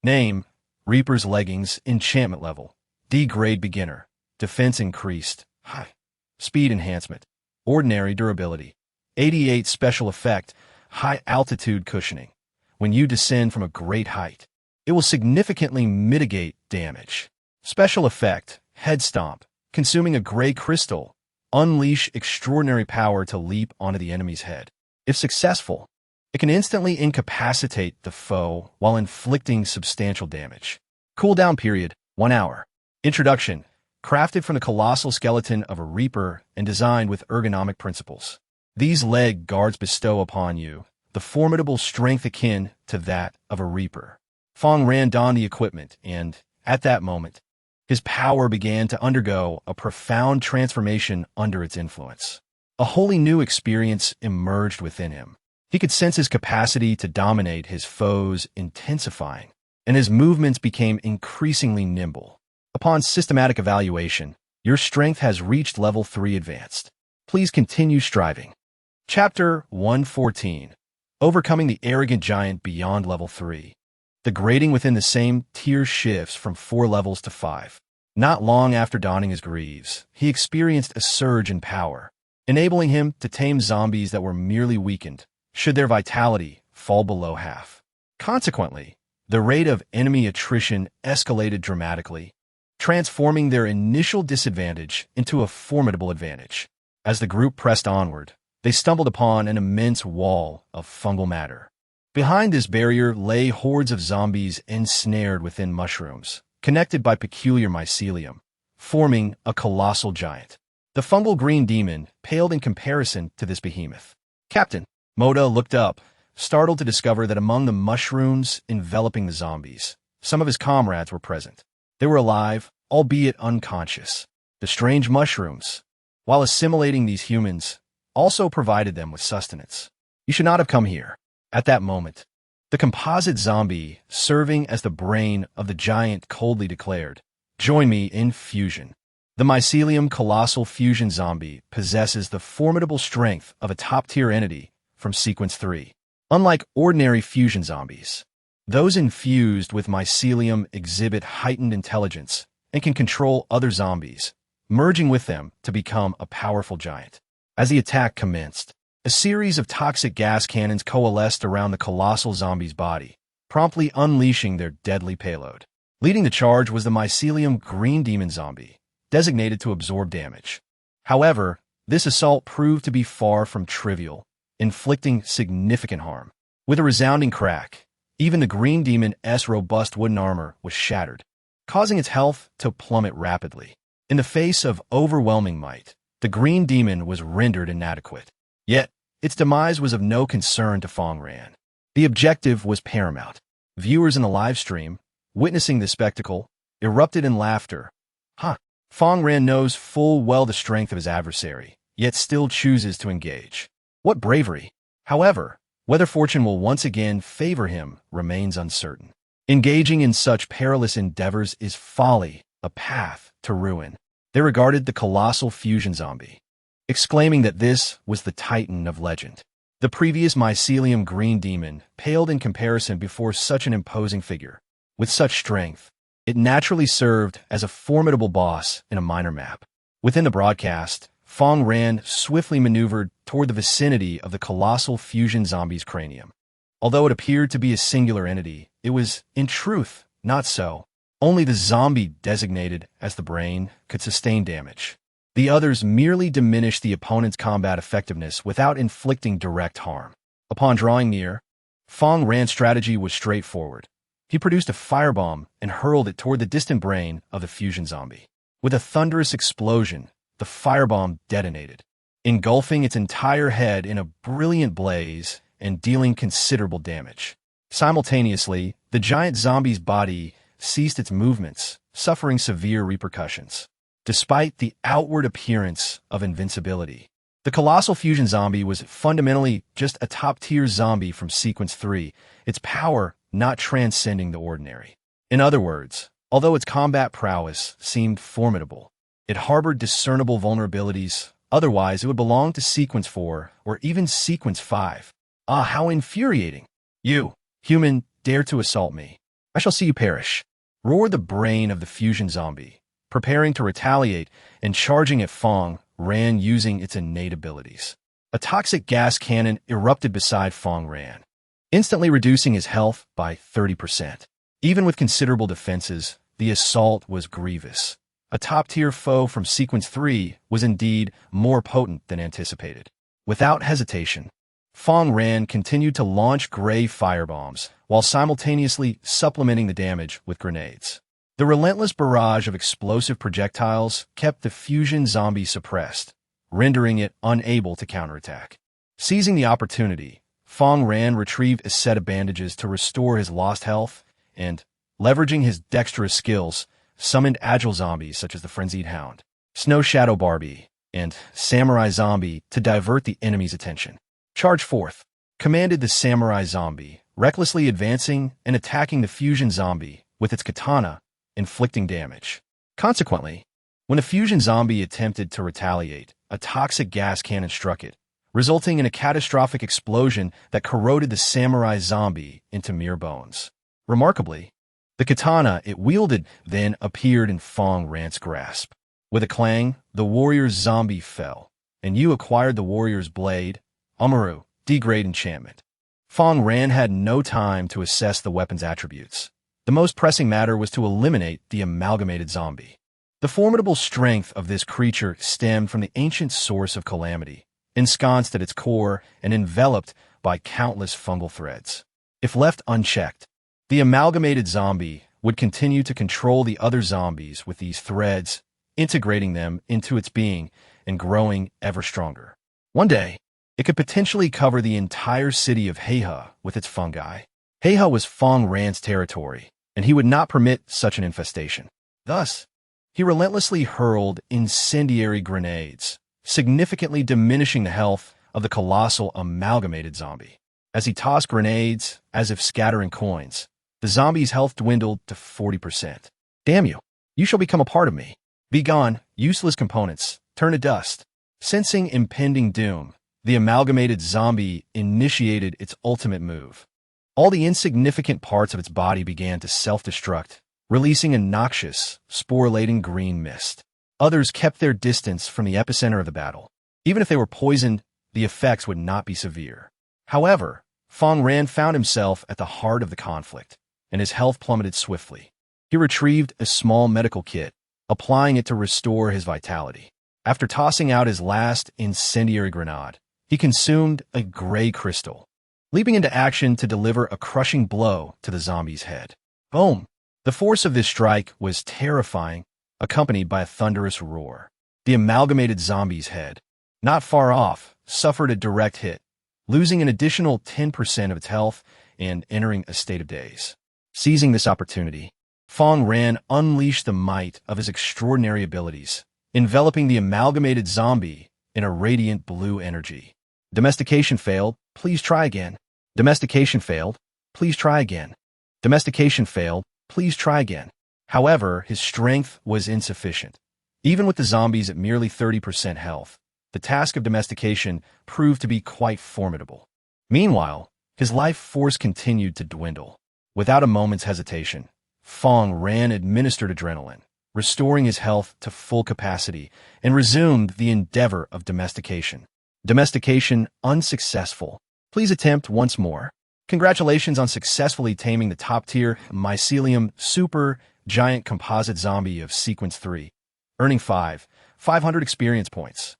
Name: Reaper's Leggings Enchantment Level. Degrade Beginner. Defense increased. High. Speed Enhancement. Ordinary Durability. 88 Special Effect. High Altitude Cushioning. When you descend from a great height, it will significantly mitigate damage. Special Effect. Head Stomp. Consuming a gray crystal. Unleash extraordinary power to leap onto the enemy's head. If successful, it can instantly incapacitate the foe while inflicting substantial damage. Cooldown period, 1 hour. Introduction. Crafted from the colossal skeleton of a Reaper and designed with ergonomic principles. These leg guards bestow upon you the formidable strength akin to that of a Reaper. Fang Ran donned the equipment and, at that moment, his power began to undergo a profound transformation under its influence. A wholly new experience emerged within him. He could sense his capacity to dominate his foes intensifying, and his movements became increasingly nimble. Upon systematic evaluation, your strength has reached level 3 advanced. Please continue striving. Chapter 114. Overcoming the arrogant giant beyond level 3. The grading within the same tier shifts from 4 levels to 5. Not long after donning his greaves, he experienced a surge in power, enabling him to tame zombies that were merely weakened, should their vitality fall below half. Consequently, the rate of enemy attrition escalated dramatically, transforming their initial disadvantage into a formidable advantage. As the group pressed onward, they stumbled upon an immense wall of fungal matter. Behind this barrier lay hordes of zombies ensnared within mushrooms, connected by peculiar mycelium, forming a colossal giant. The fungal green demon paled in comparison to this behemoth. Captain, Moda looked up, startled to discover that among the mushrooms enveloping the zombies, some of his comrades were present. They were alive, albeit unconscious. The strange mushrooms, while assimilating these humans, also provided them with sustenance. You should not have come here. At that moment, the composite zombie, serving as the brain of the giant, coldly declared, "Join me in fusion." The mycelium colossal fusion zombie possesses the formidable strength of a top-tier entity from Sequence 3. Unlike ordinary fusion zombies, those infused with mycelium exhibit heightened intelligence and can control other zombies, merging with them to become a powerful giant. As the attack commenced, a series of toxic gas cannons coalesced around the colossal zombie's body, promptly unleashing their deadly payload. Leading the charge was the mycelium green demon zombie, designated to absorb damage. However, this assault proved to be far from trivial, inflicting significant harm. With a resounding crack, even the green demon's robust wooden armor was shattered, causing its health to plummet rapidly. In the face of overwhelming might, the green demon was rendered inadequate. Yet, its demise was of no concern to Fang Ran. The objective was paramount. Viewers in the live stream, witnessing this spectacle, erupted in laughter. Fang Ran knows full well the strength of his adversary, yet still chooses to engage. What bravery! However, whether fortune will once again favor him remains uncertain. Engaging in such perilous endeavors is folly, a path to ruin. They regarded the colossal fusion zombie, exclaiming that this was the titan of legend. The previous mycelium green demon paled in comparison before such an imposing figure. With such strength, it naturally served as a formidable boss in a minor map. Within the broadcast, Fang Ran swiftly maneuvered toward the vicinity of the colossal fusion zombie's cranium. Although it appeared to be a singular entity, it was, in truth, not so. Only the zombie designated as the brain could sustain damage. The others merely diminished the opponent's combat effectiveness without inflicting direct harm. Upon drawing near, Fang Ran's strategy was straightforward. He produced a firebomb and hurled it toward the distant brain of the fusion zombie. With a thunderous explosion, the firebomb detonated, engulfing its entire head in a brilliant blaze and dealing considerable damage. Simultaneously, the giant zombie's body ceased its movements, suffering severe repercussions. Despite the outward appearance of invincibility, The Colossal Fusion Zombie was fundamentally just a top-tier zombie from Sequence 3, its power not transcending the ordinary. In other words, although its combat prowess seemed formidable, it harbored discernible vulnerabilities. Otherwise, it would belong to Sequence 4 or even Sequence 5. Ah, how infuriating! You, human, dare to assault me. I shall see you perish. Roared the brain of the fusion zombie, preparing to retaliate and charging at Fang Ran using its innate abilities. A toxic gas cannon erupted beside Fang Ran, instantly reducing his health by 30%. Even with considerable defenses, the assault was grievous. A top-tier foe from Sequence 3 was indeed more potent than anticipated. Without hesitation, Fang Ran continued to launch gray firebombs while simultaneously supplementing the damage with grenades. The relentless barrage of explosive projectiles kept the fusion zombie suppressed, rendering it unable to counterattack. Seizing the opportunity, Fang Ran retrieved a set of bandages to restore his lost health and, leveraging his dexterous skills, summoned agile zombies such as the Frenzied Hound, Snow Shadow Barbie, and Samurai Zombie to divert the enemy's attention. Charge forth, commanded the Samurai Zombie, recklessly advancing and attacking the fusion zombie with its katana, inflicting damage. Consequently, when the fusion zombie attempted to retaliate, a toxic gas cannon struck it, resulting in a catastrophic explosion that corroded the Samurai Zombie into mere bones. Remarkably, the katana it wielded then appeared in Fang Ran's grasp. With a clang, the warrior's zombie fell, and you acquired the warrior's blade, Amaru, Decayed enchantment. Fang Ran had no time to assess the weapon's attributes. The most pressing matter was to eliminate the amalgamated zombie. The formidable strength of this creature stemmed from the ancient source of calamity, ensconced at its core and enveloped by countless fungal threads. If left unchecked, the amalgamated zombie would continue to control the other zombies with these threads, integrating them into its being and growing ever stronger. One day, it could potentially cover the entire city of Heiha with its fungi. Heiha was Fang Ran's territory, and he would not permit such an infestation. Thus, he relentlessly hurled incendiary grenades, significantly diminishing the health of the colossal amalgamated zombie. As he tossed grenades, as if scattering coins, the zombie's health dwindled to 40%. Damn you! You shall become a part of me. Be gone, useless components, turn to dust. Sensing impending doom, the amalgamated zombie initiated its ultimate move. All the insignificant parts of its body began to self-destruct, releasing a noxious, spore-laden green mist. Others kept their distance from the epicenter of the battle. Even if they were poisoned, the effects would not be severe. However, Fang Ran found himself at the heart of the conflict, and his health plummeted swiftly. He retrieved a small medical kit, applying it to restore his vitality. After tossing out his last incendiary grenade, he consumed a gray crystal, leaping into action to deliver a crushing blow to the zombie's head. Boom! The force of this strike was terrifying, accompanied by a thunderous roar. The amalgamated zombie's head, not far off, suffered a direct hit, losing an additional 10% of its health and entering a state of daze. Seizing this opportunity, Fang Ran unleashed the might of his extraordinary abilities, enveloping the amalgamated zombie in a radiant blue energy. Domestication failed, please try again. Domestication failed, please try again. Domestication failed, please try again. However, his strength was insufficient. Even with the zombies at merely 30% health, the task of domestication proved to be quite formidable. Meanwhile, his life force continued to dwindle. Without a moment's hesitation, Fang Ran administered adrenaline, restoring his health to full capacity, and resumed the endeavor of domestication. Domestication unsuccessful. Please attempt once more. Congratulations on successfully taming the top-tier mycelium super giant composite zombie of Sequence 3, earning 500 experience points.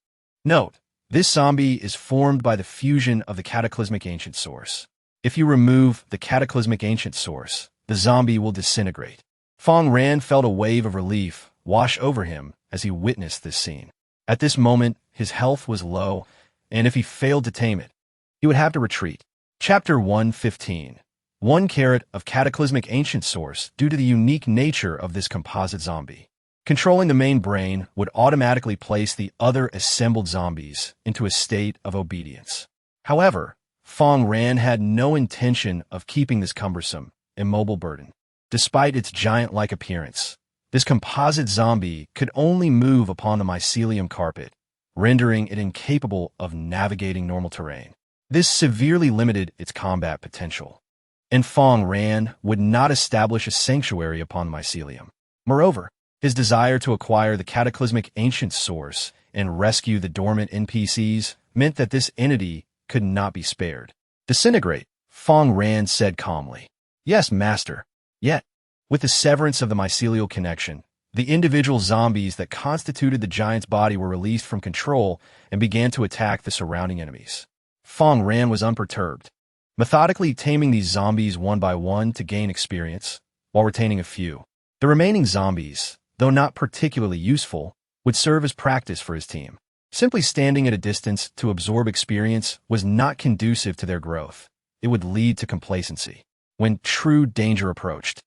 Note, this zombie is formed by the fusion of the cataclysmic ancient source. If you remove the cataclysmic ancient source, the zombie will disintegrate. Fang Ran felt a wave of relief wash over him as he witnessed this scene. At this moment, his health was low, and if he failed to tame it, he would have to retreat. Chapter 115. 1 carat of cataclysmic ancient source due to the unique nature of this composite zombie. Controlling the main brain would automatically place the other assembled zombies into a state of obedience. However, Fang Ran had no intention of keeping this cumbersome, immobile burden. Despite its giant-like appearance, this composite zombie could only move upon the mycelium carpet, rendering it incapable of navigating normal terrain. This severely limited its combat potential, and Fang Ran would not establish a sanctuary upon the mycelium. Moreover, his desire to acquire the cataclysmic ancient source and rescue the dormant NPCs meant that this entity could not be spared. Disintegrate, Fang Ran said calmly. Yes, master. Yet, with the severance of the mycelial connection, the individual zombies that constituted the giant's body were released from control and began to attack the surrounding enemies. Fang Ran was unperturbed, methodically taming these zombies one by one to gain experience, while retaining a few. The remaining zombies, though not particularly useful, would serve as practice for his team. Simply standing at a distance to absorb experience was not conducive to their growth. It would lead to complacency. When true danger approached,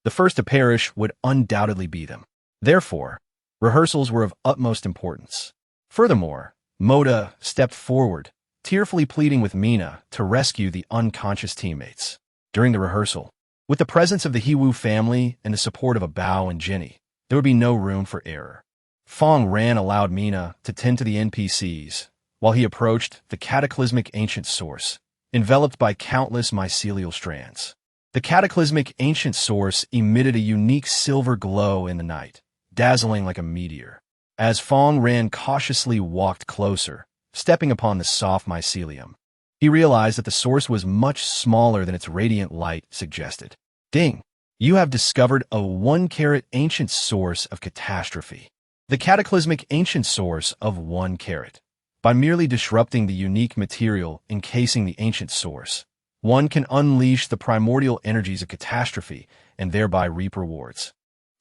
the first to perish would undoubtedly be them. Therefore, rehearsals were of utmost importance. Furthermore, Moda stepped forward, tearfully pleading with Mina to rescue the unconscious teammates. During the rehearsal, with the presence of the Hiwu family and the support of a Bao and Jenny, there would be no room for error. Fang Ran allowed Mina to tend to the NPCs while he approached the cataclysmic ancient source, enveloped by countless mycelial strands. The cataclysmic ancient source emitted a unique silver glow in the night, dazzling like a meteor. As Fang Ran cautiously walked closer, stepping upon the soft mycelium, he realized that the source was much smaller than its radiant light suggested. Ding! You have discovered a 1-carat ancient source of catastrophe. The cataclysmic ancient source of 1 carat. By merely disrupting the unique material encasing the ancient source, one can unleash the primordial energies of catastrophe and thereby reap rewards.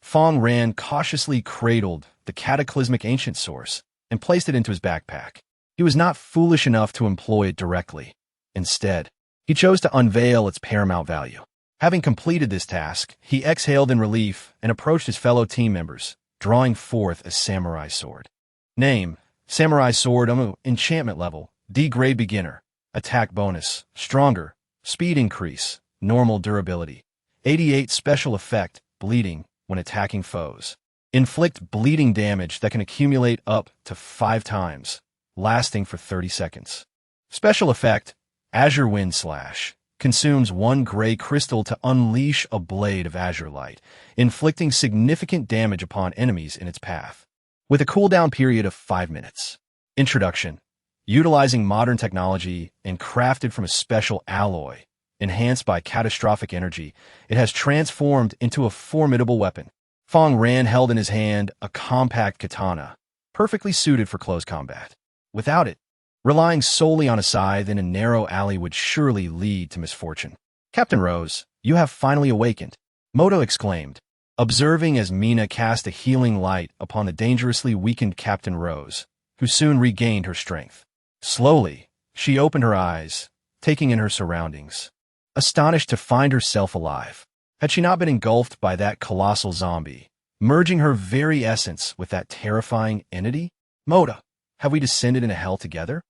Fang Ran cautiously cradled the cataclysmic ancient source and placed it into his backpack. He was not foolish enough to employ it directly. Instead, he chose to unveil its paramount value. Having completed this task, he exhaled in relief and approached his fellow team members, drawing forth a samurai sword. Name: Samurai Sword, enchantment level, D-grade beginner, attack bonus, stronger, speed increase, normal durability, 88 special effect, bleeding when attacking foes. Inflict bleeding damage that can accumulate up to 5 times, lasting for 30 seconds. Special effect, Azure Wind Slash, consumes 1 gray crystal to unleash a blade of azure light, inflicting significant damage upon enemies in its path, with a cooldown period of 5 minutes. Introduction: utilizing modern technology and crafted from a special alloy, enhanced by catastrophic energy, it has transformed into a formidable weapon. Fang Ran held in his hand a compact katana, perfectly suited for close combat. Without it, relying solely on a scythe in a narrow alley would surely lead to misfortune. Captain Rose, you have finally awakened, Moto exclaimed, observing as Mina cast a healing light upon the dangerously weakened Captain Rose, who soon regained her strength. Slowly, she opened her eyes, taking in her surroundings, astonished to find herself alive. Had she not been engulfed by that colossal zombie, merging her very essence with that terrifying entity? Moda, have we descended into hell together?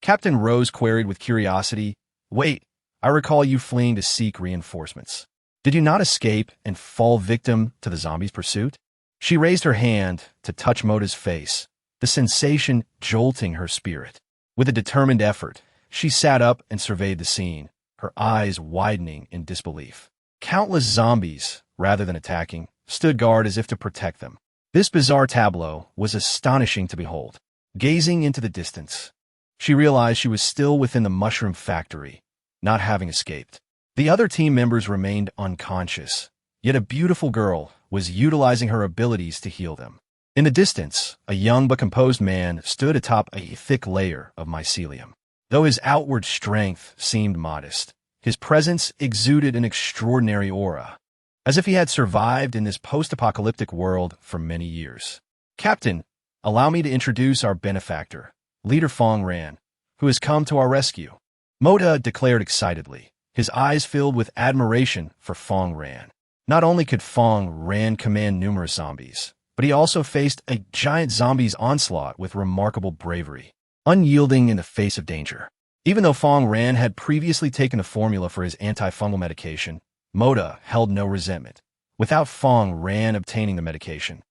Captain Rose queried with curiosity. Wait, I recall you fleeing to seek reinforcements. Did you not escape and fall victim to the zombie's pursuit? She raised her hand to touch Moda's face, the sensation jolting her spirit. With a determined effort, she sat up and surveyed the scene, her eyes widening in disbelief. Countless zombies, rather than attacking, stood guard as if to protect them. This bizarre tableau was astonishing to behold. Gazing into the distance, she realized she was still within the mushroom factory, not having escaped. The other team members remained unconscious, yet a beautiful girl was utilizing her abilities to heal them. In the distance, a young but composed man stood atop a thick layer of mycelium. Though his outward strength seemed modest, his presence exuded an extraordinary aura, as if he had survived in this post-apocalyptic world for many years. Captain, allow me to introduce our benefactor, Leader Fang Ran, who has come to our rescue. Moda declared excitedly, his eyes filled with admiration for Fang Ran. Not only could Fang Ran command numerous zombies, but he also faced a giant zombie's onslaught with remarkable bravery, unyielding in the face of danger. Even though Fang Ran had previously taken the formula for his antifungal medication, Moda held no resentment. Without Fang Ran obtaining the medication,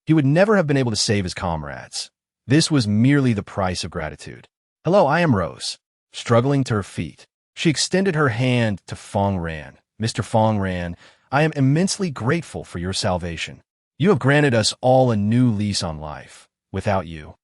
he would never have been able to save his comrades. This was merely the price of gratitude. "Hello, I am Rose." Struggling to her feet, she extended her hand to Fang Ran. "Mr. Fang Ran, I am immensely grateful for your salvation. You have granted us all a new lease on life. Without you,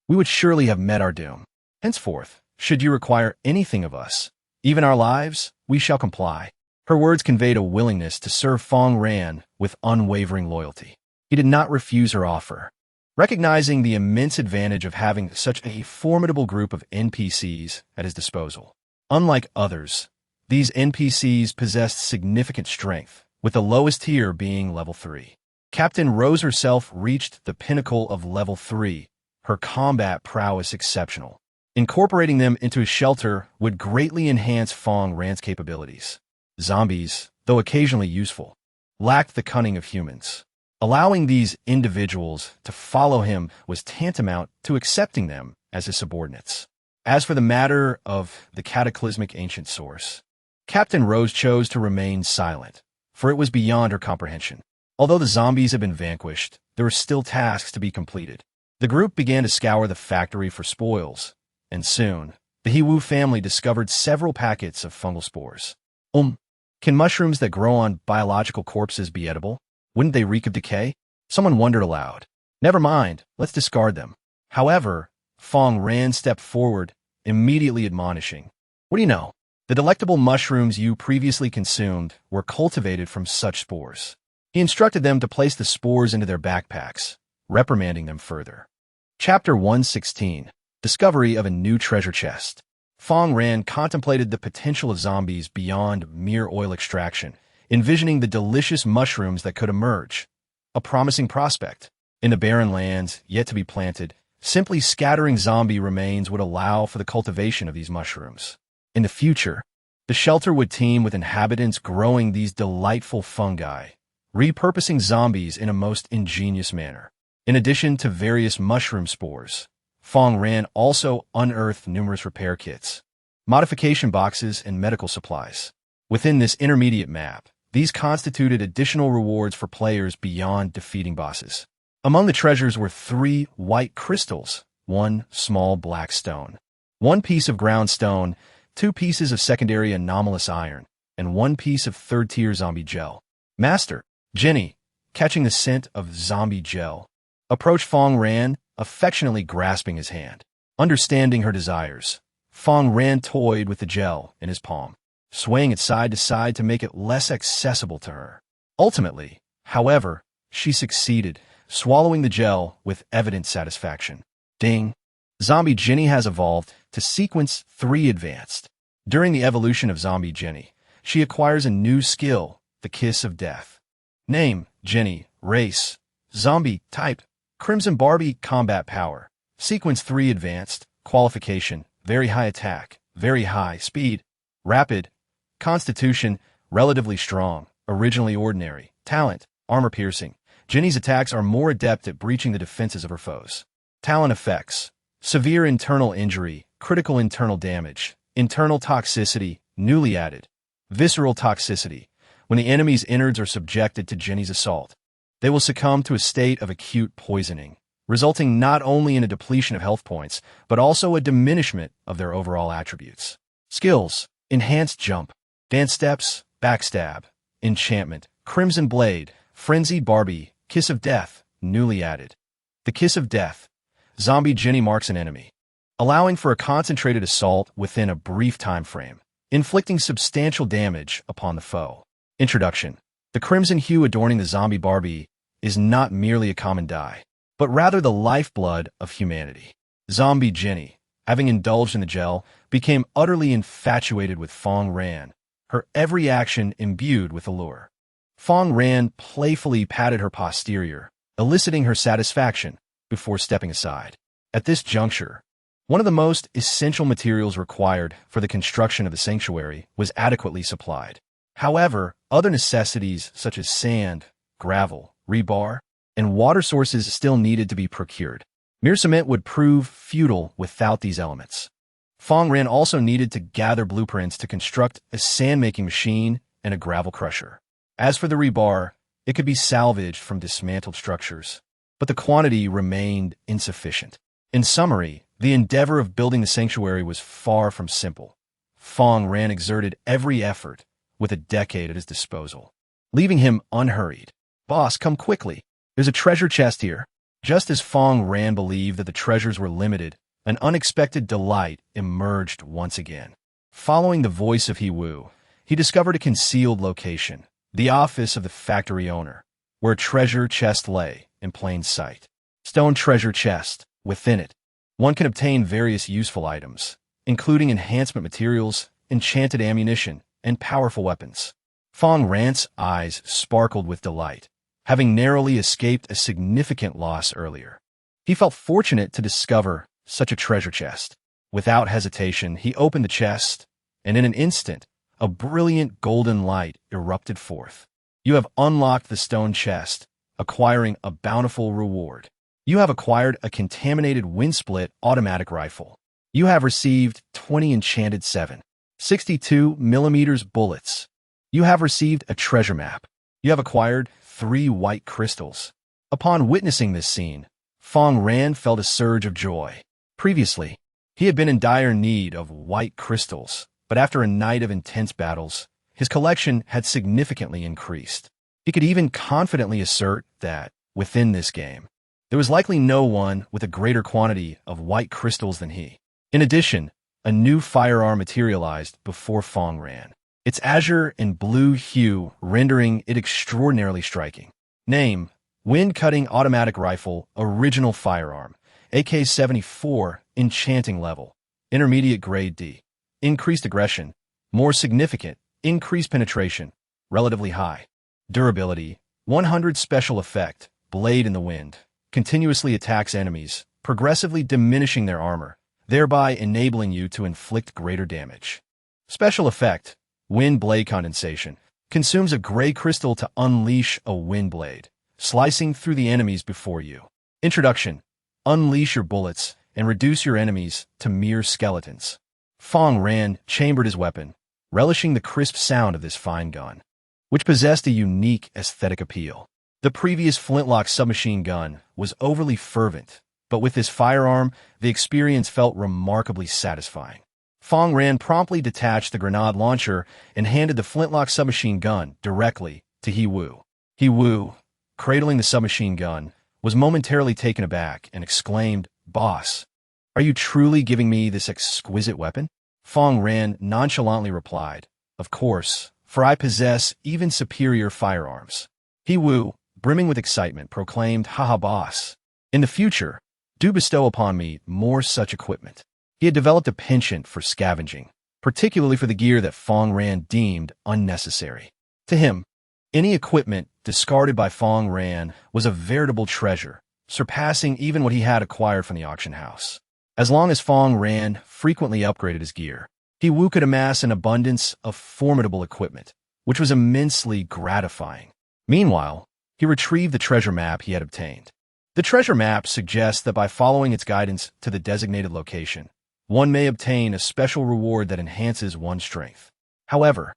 we would surely have met our doom. Henceforth, should you require anything of us, even our lives, we shall comply." Her words conveyed a willingness to serve Fang Ran with unwavering loyalty. He did not refuse her offer. Recognizing the immense advantage of having such a formidable group of NPCs at his disposal. Unlike others, these NPCs possessed significant strength, with the lowest tier being level 3. Captain Rose herself reached the pinnacle of level 3, her combat prowess exceptional. Incorporating them into a shelter would greatly enhance Fang Ran's capabilities. Zombies, though occasionally useful, lacked the cunning of humans. Allowing these individuals to follow him was tantamount to accepting them as his subordinates. As for the matter of the cataclysmic ancient source, Captain Rose chose to remain silent, for it was beyond her comprehension. Although the zombies had been vanquished, there were still tasks to be completed. The group began to scour the factory for spoils, and soon, the Hiwu family discovered several packets of fungal spores. Can mushrooms that grow on biological corpses be edible? Wouldn't they reek of decay? Someone wondered aloud. Never mind, let's discard them. However, Fang Ran stepped forward, immediately admonishing. What do you know? The delectable mushrooms you previously consumed were cultivated from such spores. He instructed them to place the spores into their backpacks, reprimanding them further. Chapter 116. Discovery of a new treasure chest. Fang Ran contemplated the potential of zombies beyond mere oil extraction, envisioning the delicious mushrooms that could emerge. A promising prospect. In the barren lands yet to be planted, simply scattering zombie remains would allow for the cultivation of these mushrooms. In the future, the shelter would teem with inhabitants growing these delightful fungi, repurposing zombies in a most ingenious manner. In addition to various mushroom spores, Fang Ran also unearthed numerous repair kits, modification boxes, and medical supplies. Within this intermediate map, these constituted additional rewards for players beyond defeating bosses. Among the treasures were 3 white crystals, 1 small black stone, 1 piece of ground stone, 2 pieces of secondary anomalous iron, and 1 piece of third-tier zombie gel. Master, Jenny, catching the scent of zombie gel, approached Fang Ran, affectionately grasping his hand. Understanding her desires, Fang Ran toyed with the gel in his palm, swaying it side to side to make it less accessible to her. Ultimately, however, she succeeded, swallowing the gel with evident satisfaction. Ding! Zombie Jenny has evolved to Sequence 3 Advanced. During the evolution of Zombie Jenny, she acquires a new skill, the Kiss of Death. Name, Jenny. Race, Zombie. Type, Crimson Barbie. Combat power, Sequence 3 Advanced. Qualification, very high attack, very high speed, rapid. Constitution, relatively strong, originally ordinary. Talent, armor piercing. Jenny's attacks are more adept at breaching the defenses of her foes. Talent effects, severe internal injury, critical internal damage, internal toxicity, newly added. Visceral toxicity, when the enemy's innards are subjected to Jenny's assault, they will succumb to a state of acute poisoning, resulting not only in a depletion of health points, but also a diminishment of their overall attributes. Skills, enhanced jump, dance steps, backstab, enchantment, crimson blade, frenzied Barbie, Kiss of Death, newly added. The Kiss of Death. Zombie Jenny marks an enemy, allowing for a concentrated assault within a brief time frame, inflicting substantial damage upon the foe. Introduction. The crimson hue adorning the zombie Barbie is not merely a common dye, but rather the lifeblood of humanity. Zombie Jenny, having indulged in the gel, became utterly infatuated with Fang Ran, her every action imbued with allure. Fang Ran playfully patted her posterior, eliciting her satisfaction before stepping aside. At this juncture, one of the most essential materials required for the construction of the sanctuary was adequately supplied. However, other necessities such as sand, gravel, rebar, and water sources still needed to be procured. Mere cement would prove futile without these elements. Fang Ran also needed to gather blueprints to construct a sand-making machine and a gravel crusher. As for the rebar, it could be salvaged from dismantled structures, but the quantity remained insufficient. In summary, the endeavor of building the sanctuary was far from simple. Fang Ran exerted every effort with a decade at his disposal, leaving him unhurried. "Boss, come quickly. There's a treasure chest here." Just as Fang Ran believed that the treasures were limited, an unexpected delight emerged once again. Following the voice of He-Wu, he discovered a concealed location, the office of the factory owner, where a treasure chest lay in plain sight. Stone treasure chest. Within it, one can obtain various useful items, including enhancement materials, enchanted ammunition, and powerful weapons. Fang Ran's eyes sparkled with delight, having narrowly escaped a significant loss earlier. He felt fortunate to discover such a treasure chest. Without hesitation, he opened the chest, and in an instant, a brilliant golden light erupted forth. "You have unlocked the stone chest, acquiring a bountiful reward. You have acquired a contaminated wind-split automatic rifle. You have received 20 enchanted 7.62mm bullets. You have received a treasure map. You have acquired 3 white crystals." Upon witnessing this scene, Fang Ran felt a surge of joy. Previously, he had been in dire need of white crystals, but after a night of intense battles, his collection had significantly increased. He could even confidently assert that, within this game, there was likely no one with a greater quantity of white crystals than he. In addition, a new firearm materialized before Fang Ran, its azure and blue hue rendering it extraordinarily striking. Name: Wind-Cutting Automatic Rifle, Original Firearm, AK-74, Enchanting Level, Intermediate Grade D. Increased Aggression, More Significant, Increased Penetration, Relatively High. Durability: 100 Special Effect, Blade in the Wind. Continuously attacks enemies, progressively diminishing their armor, thereby enabling you to inflict greater damage. Special Effect: Wind Blade Condensation. Consumes a gray crystal to unleash a wind blade, slicing through the enemies before you. Introduction: Unleash your bullets and reduce your enemies to mere skeletons. Fang Ran chambered his weapon, relishing the crisp sound of this fine gun, which possessed a unique aesthetic appeal. The previous flintlock submachine gun was overly fervent, but with this firearm, the experience felt remarkably satisfying. Fang Ran promptly detached the grenade launcher and handed the flintlock submachine gun directly to He-Wu. He-Wu, cradling the submachine gun, was momentarily taken aback and exclaimed, "Boss, are you truly giving me this exquisite weapon?" Fang Ran nonchalantly replied, "Of course, for I possess even superior firearms." He-Wu, brimming with excitement, proclaimed, "Haha, boss. In the future, do bestow upon me more such equipment." He had developed a penchant for scavenging, particularly for the gear that Fang Ran deemed unnecessary. To him, any equipment discarded by Fang Ran was a veritable treasure, surpassing even what he had acquired from the auction house. As long as Fang Ran frequently upgraded his gear, He-Wu could amass an abundance of formidable equipment, which was immensely gratifying. Meanwhile, he retrieved the treasure map he had obtained. The treasure map suggests that by following its guidance to the designated location, one may obtain a special reward that enhances one's strength. However,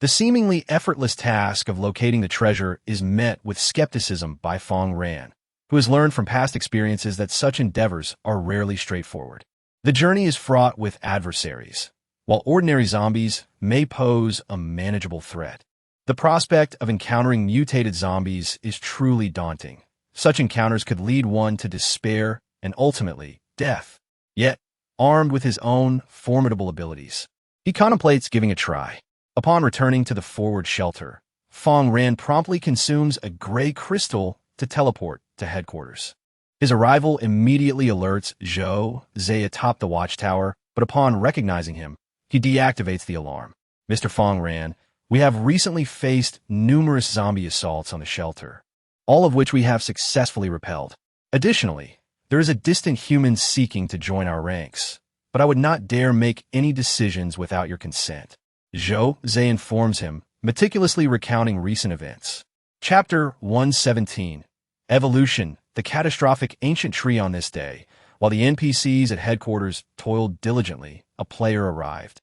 the seemingly effortless task of locating the treasure is met with skepticism by Fang Ran, who has learned from past experiences that such endeavors are rarely straightforward. The journey is fraught with adversaries, while ordinary zombies may pose a manageable threat. The prospect of encountering mutated zombies is truly daunting. Such encounters could lead one to despair and ultimately death. Yet, armed with his own formidable abilities, he contemplates giving a try. Upon returning to the forward shelter, Fang Ran promptly consumes a gray crystal to teleport to headquarters. His arrival immediately alerts Zhou Zhe atop the watchtower, but upon recognizing him, he deactivates the alarm. "Mr. Fang Ran, we have recently faced numerous zombie assaults on the shelter, all of which we have successfully repelled. Additionally, there is a distant human seeking to join our ranks, but I would not dare make any decisions without your consent." Zhou Zhe informs him, meticulously recounting recent events. Chapter 117. Evolution, the catastrophic ancient tree on this day. While the NPCs at headquarters toiled diligently, a player arrived,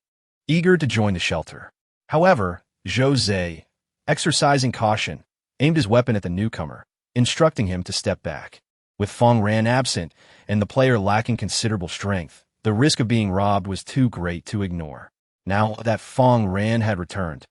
eager to join the shelter. However, Jose, exercising caution, aimed his weapon at the newcomer, instructing him to step back. With Fang Ran absent and the player lacking considerable strength, the risk of being robbed was too great to ignore. Now that Fang Ran had returned,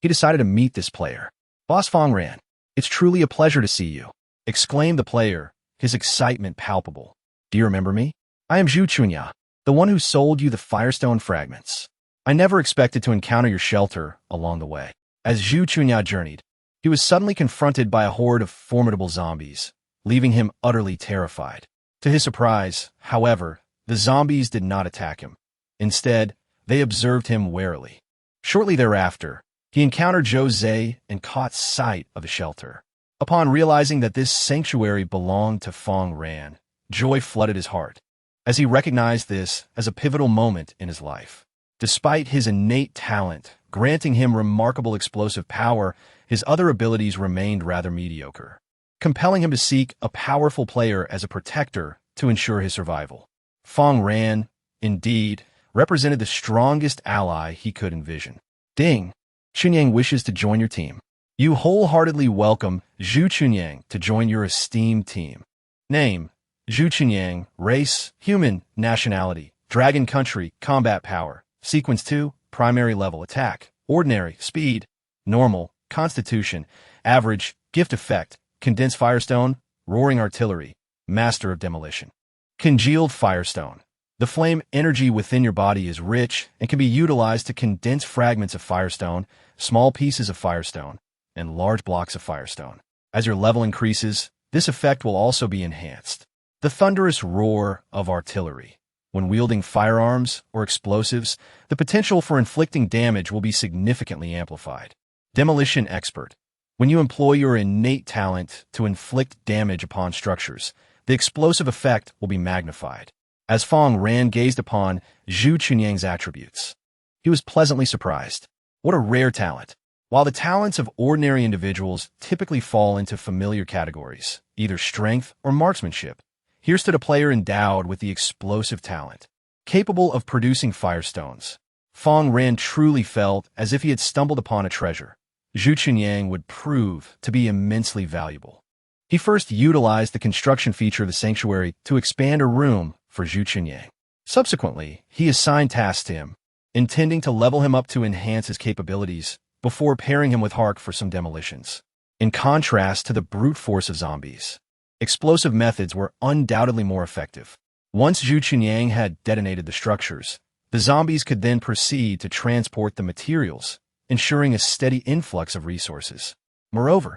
he decided to meet this player. "Boss Fang Ran, it's truly a pleasure to see you," exclaimed the player, his excitement palpable. "Do you remember me? I am Zhu Chunya, the one who sold you the Firestone fragments. I never expected to encounter your shelter along the way." As Zhu Chunya journeyed, he was suddenly confronted by a horde of formidable zombies, leaving him utterly terrified. To his surprise, however, the zombies did not attack him. Instead, they observed him warily. Shortly thereafter, he encountered Jose and caught sight of the shelter. Upon realizing that this sanctuary belonged to Fang Ran, joy flooded his heart, as he recognized this as a pivotal moment in his life. Despite his innate talent, granting him remarkable explosive power, his other abilities remained rather mediocre, compelling him to seek a powerful player as a protector to ensure his survival. Fang Ran, indeed, represented the strongest ally he could envision. "Ding! Chunyang wishes to join your team. You wholeheartedly welcome Zhu Chunyang to join your esteemed team. Name: Zhu Chunyang. Race: human. Nationality: dragon. Country: combat power. Sequence 2: primary level attack. Ordinary. Speed. Normal. Constitution. Average. Gift effect: condensed firestone. Roaring artillery. Master of demolition. Congealed firestone. The flame energy within your body is rich and can be utilized to condense fragments of firestone, small pieces of firestone, and large blocks of firestone. As your level increases, this effect will also be enhanced. The thunderous roar of artillery. When wielding firearms or explosives, the potential for inflicting damage will be significantly amplified. Demolition expert. When you employ your innate talent to inflict damage upon structures, the explosive effect will be magnified. As Fang Ran gazed upon Zhu Chunyang's attributes, he was pleasantly surprised. What a rare talent! While the talents of ordinary individuals typically fall into familiar categories, either strength or marksmanship, here stood a player endowed with the explosive talent, capable of producing firestones. Fang Ran truly felt as if he had stumbled upon a treasure. Zhu Chunyang would prove to be immensely valuable. He first utilized the construction feature of the sanctuary to expand a room for Zhu Chunyang. Subsequently, he assigned tasks to him, intending to level him up to enhance his capabilities before pairing him with Hark for some demolitions. In contrast to the brute force of zombies, explosive methods were undoubtedly more effective. Once Zhu Chunyang had detonated the structures, the zombies could then proceed to transport the materials, ensuring a steady influx of resources. Moreover,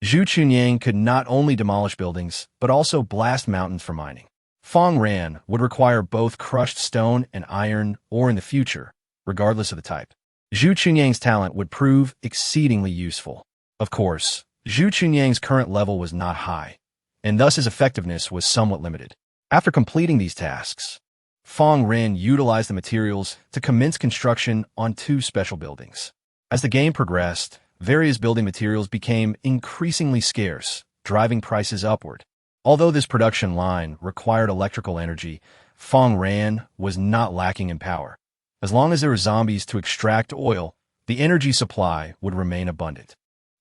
Zhu Chunyang could not only demolish buildings, but also blast mountains for mining. Fang Ran would require both crushed stone and iron, or in the future, regardless of the type. Zhu Chunyang's talent would prove exceedingly useful. Of course, Zhu Chunyang's current level was not high, and thus his effectiveness was somewhat limited. After completing these tasks, Fang Ran utilized the materials to commence construction on 2 special buildings. As the game progressed, various building materials became increasingly scarce, driving prices upward. Although this production line required electrical energy, Fang Ran was not lacking in power. As long as there were zombies to extract oil, the energy supply would remain abundant.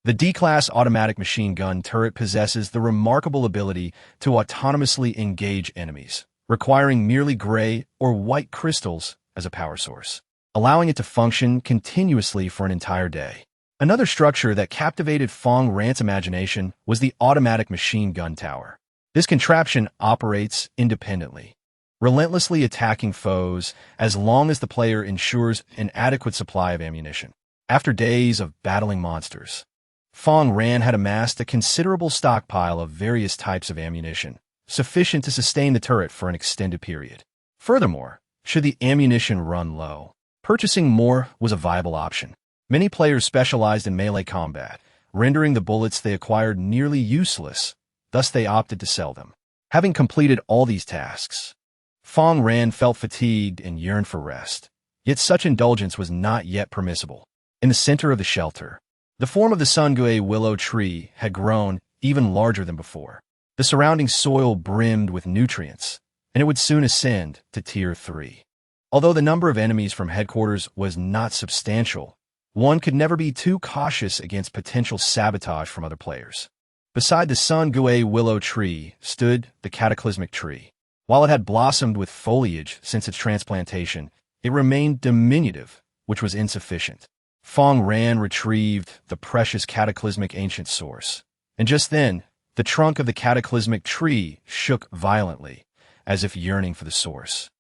The D-Class automatic machine gun turret possesses the remarkable ability to autonomously engage enemies, requiring merely gray or white crystals as a power source, allowing it to function continuously for an entire day. Another structure that captivated Fang Ran's imagination was the automatic machine gun tower. This contraption operates independently, relentlessly attacking foes as long as the player ensures an adequate supply of ammunition. After days of battling monsters, Fang Ran had amassed a considerable stockpile of various types of ammunition, sufficient to sustain the turret for an extended period. Furthermore, should the ammunition run low, purchasing more was a viable option. Many players specialized in melee combat, rendering the bullets they acquired nearly useless. Thus they opted to sell them. Having completed all these tasks, Fang Ran felt fatigued and yearned for rest. Yet such indulgence was not yet permissible. In the center of the shelter, the form of the Sungue willow tree had grown even larger than before. The surrounding soil brimmed with nutrients, and it would soon ascend to Tier 3. Although the number of enemies from headquarters was not substantial, one could never be too cautious against potential sabotage from other players. Beside the Sun Gui willow tree stood the cataclysmic tree. While it had blossomed with foliage since its transplantation, it remained diminutive, which was insufficient. Fang Ran retrieved the precious cataclysmic ancient source, and just then, the trunk of the cataclysmic tree shook violently, as if yearning for the source.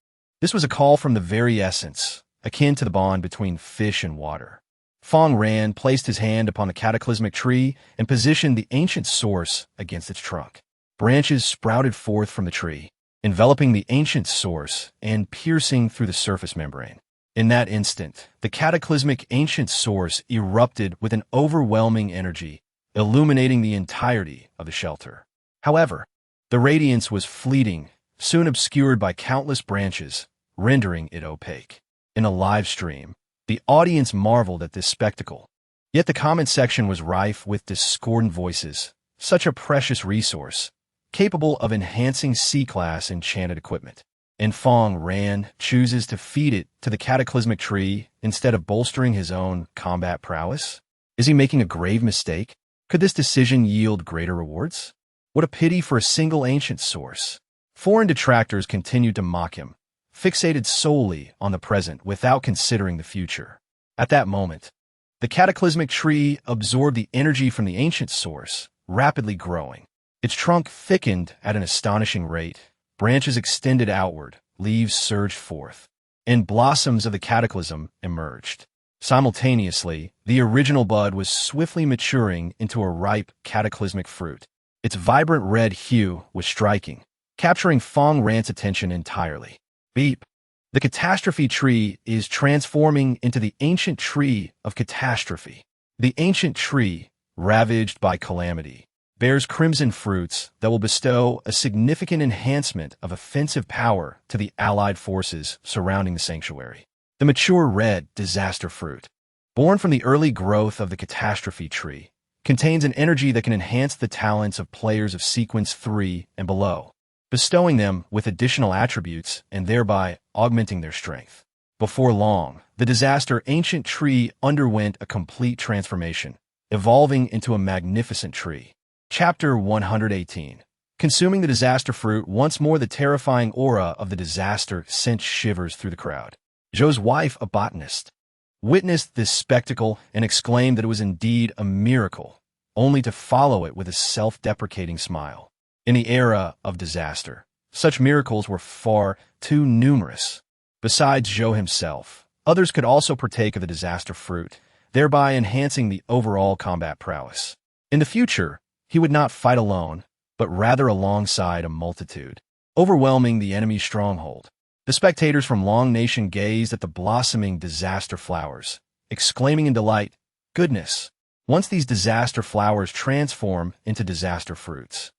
This was a call from the very essence, akin to the bond between fish and water. Fang Ran placed his hand upon the cataclysmic tree and positioned the ancient source against its trunk. Branches sprouted forth from the tree, enveloping the ancient source and piercing through the surface membrane. In that instant, the cataclysmic ancient source erupted with an overwhelming energy, illuminating the entirety of the shelter. However, the radiance was fleeting, soon obscured by countless branches, rendering it opaque. In a live stream, the audience marveled at this spectacle. Yet the comment section was rife with discordant voices. Such a precious resource, capable of enhancing C-class enchanted equipment. And Fang Ran chooses to feed it to the cataclysmic tree instead of bolstering his own combat prowess? Is he making a grave mistake? Could this decision yield greater rewards? What a pity for a single ancient source. Foreign detractors continued to mock him, fixated solely on the present without considering the future. At that moment, the cataclysmic tree absorbed the energy from the ancient source, rapidly growing. Its trunk thickened at an astonishing rate, branches extended outward, leaves surged forth, and blossoms of the cataclysm emerged. Simultaneously, the original bud was swiftly maturing into a ripe cataclysmic fruit. Its vibrant red hue was striking, capturing Fang Ran's attention entirely. Beep! The catastrophe tree is transforming into the ancient tree of catastrophe. The ancient tree, ravaged by calamity, bears crimson fruits that will bestow a significant enhancement of offensive power to the allied forces surrounding the sanctuary. The mature red disaster fruit, born from the early growth of the catastrophe tree, contains an energy that can enhance the talents of players of sequence 3 and below, bestowing them with additional attributes and thereby augmenting their strength. Before long, the disaster ancient tree underwent a complete transformation, evolving into a magnificent tree. Chapter 118. Consuming the disaster fruit, once more the terrifying aura of the disaster sent shivers through the crowd. Zhou's wife, a botanist, witnessed this spectacle and exclaimed that it was indeed a miracle, only to follow it with a self-deprecating smile. In the era of disaster, such miracles were far too numerous. Besides Zhou himself, others could also partake of the disaster fruit, thereby enhancing the overall combat prowess. In the future, he would not fight alone, but rather alongside a multitude, overwhelming the enemy's stronghold. The spectators from Long Nation gazed at the blossoming disaster flowers, exclaiming in delight, "Goodness! Once these disaster flowers transform into disaster fruits,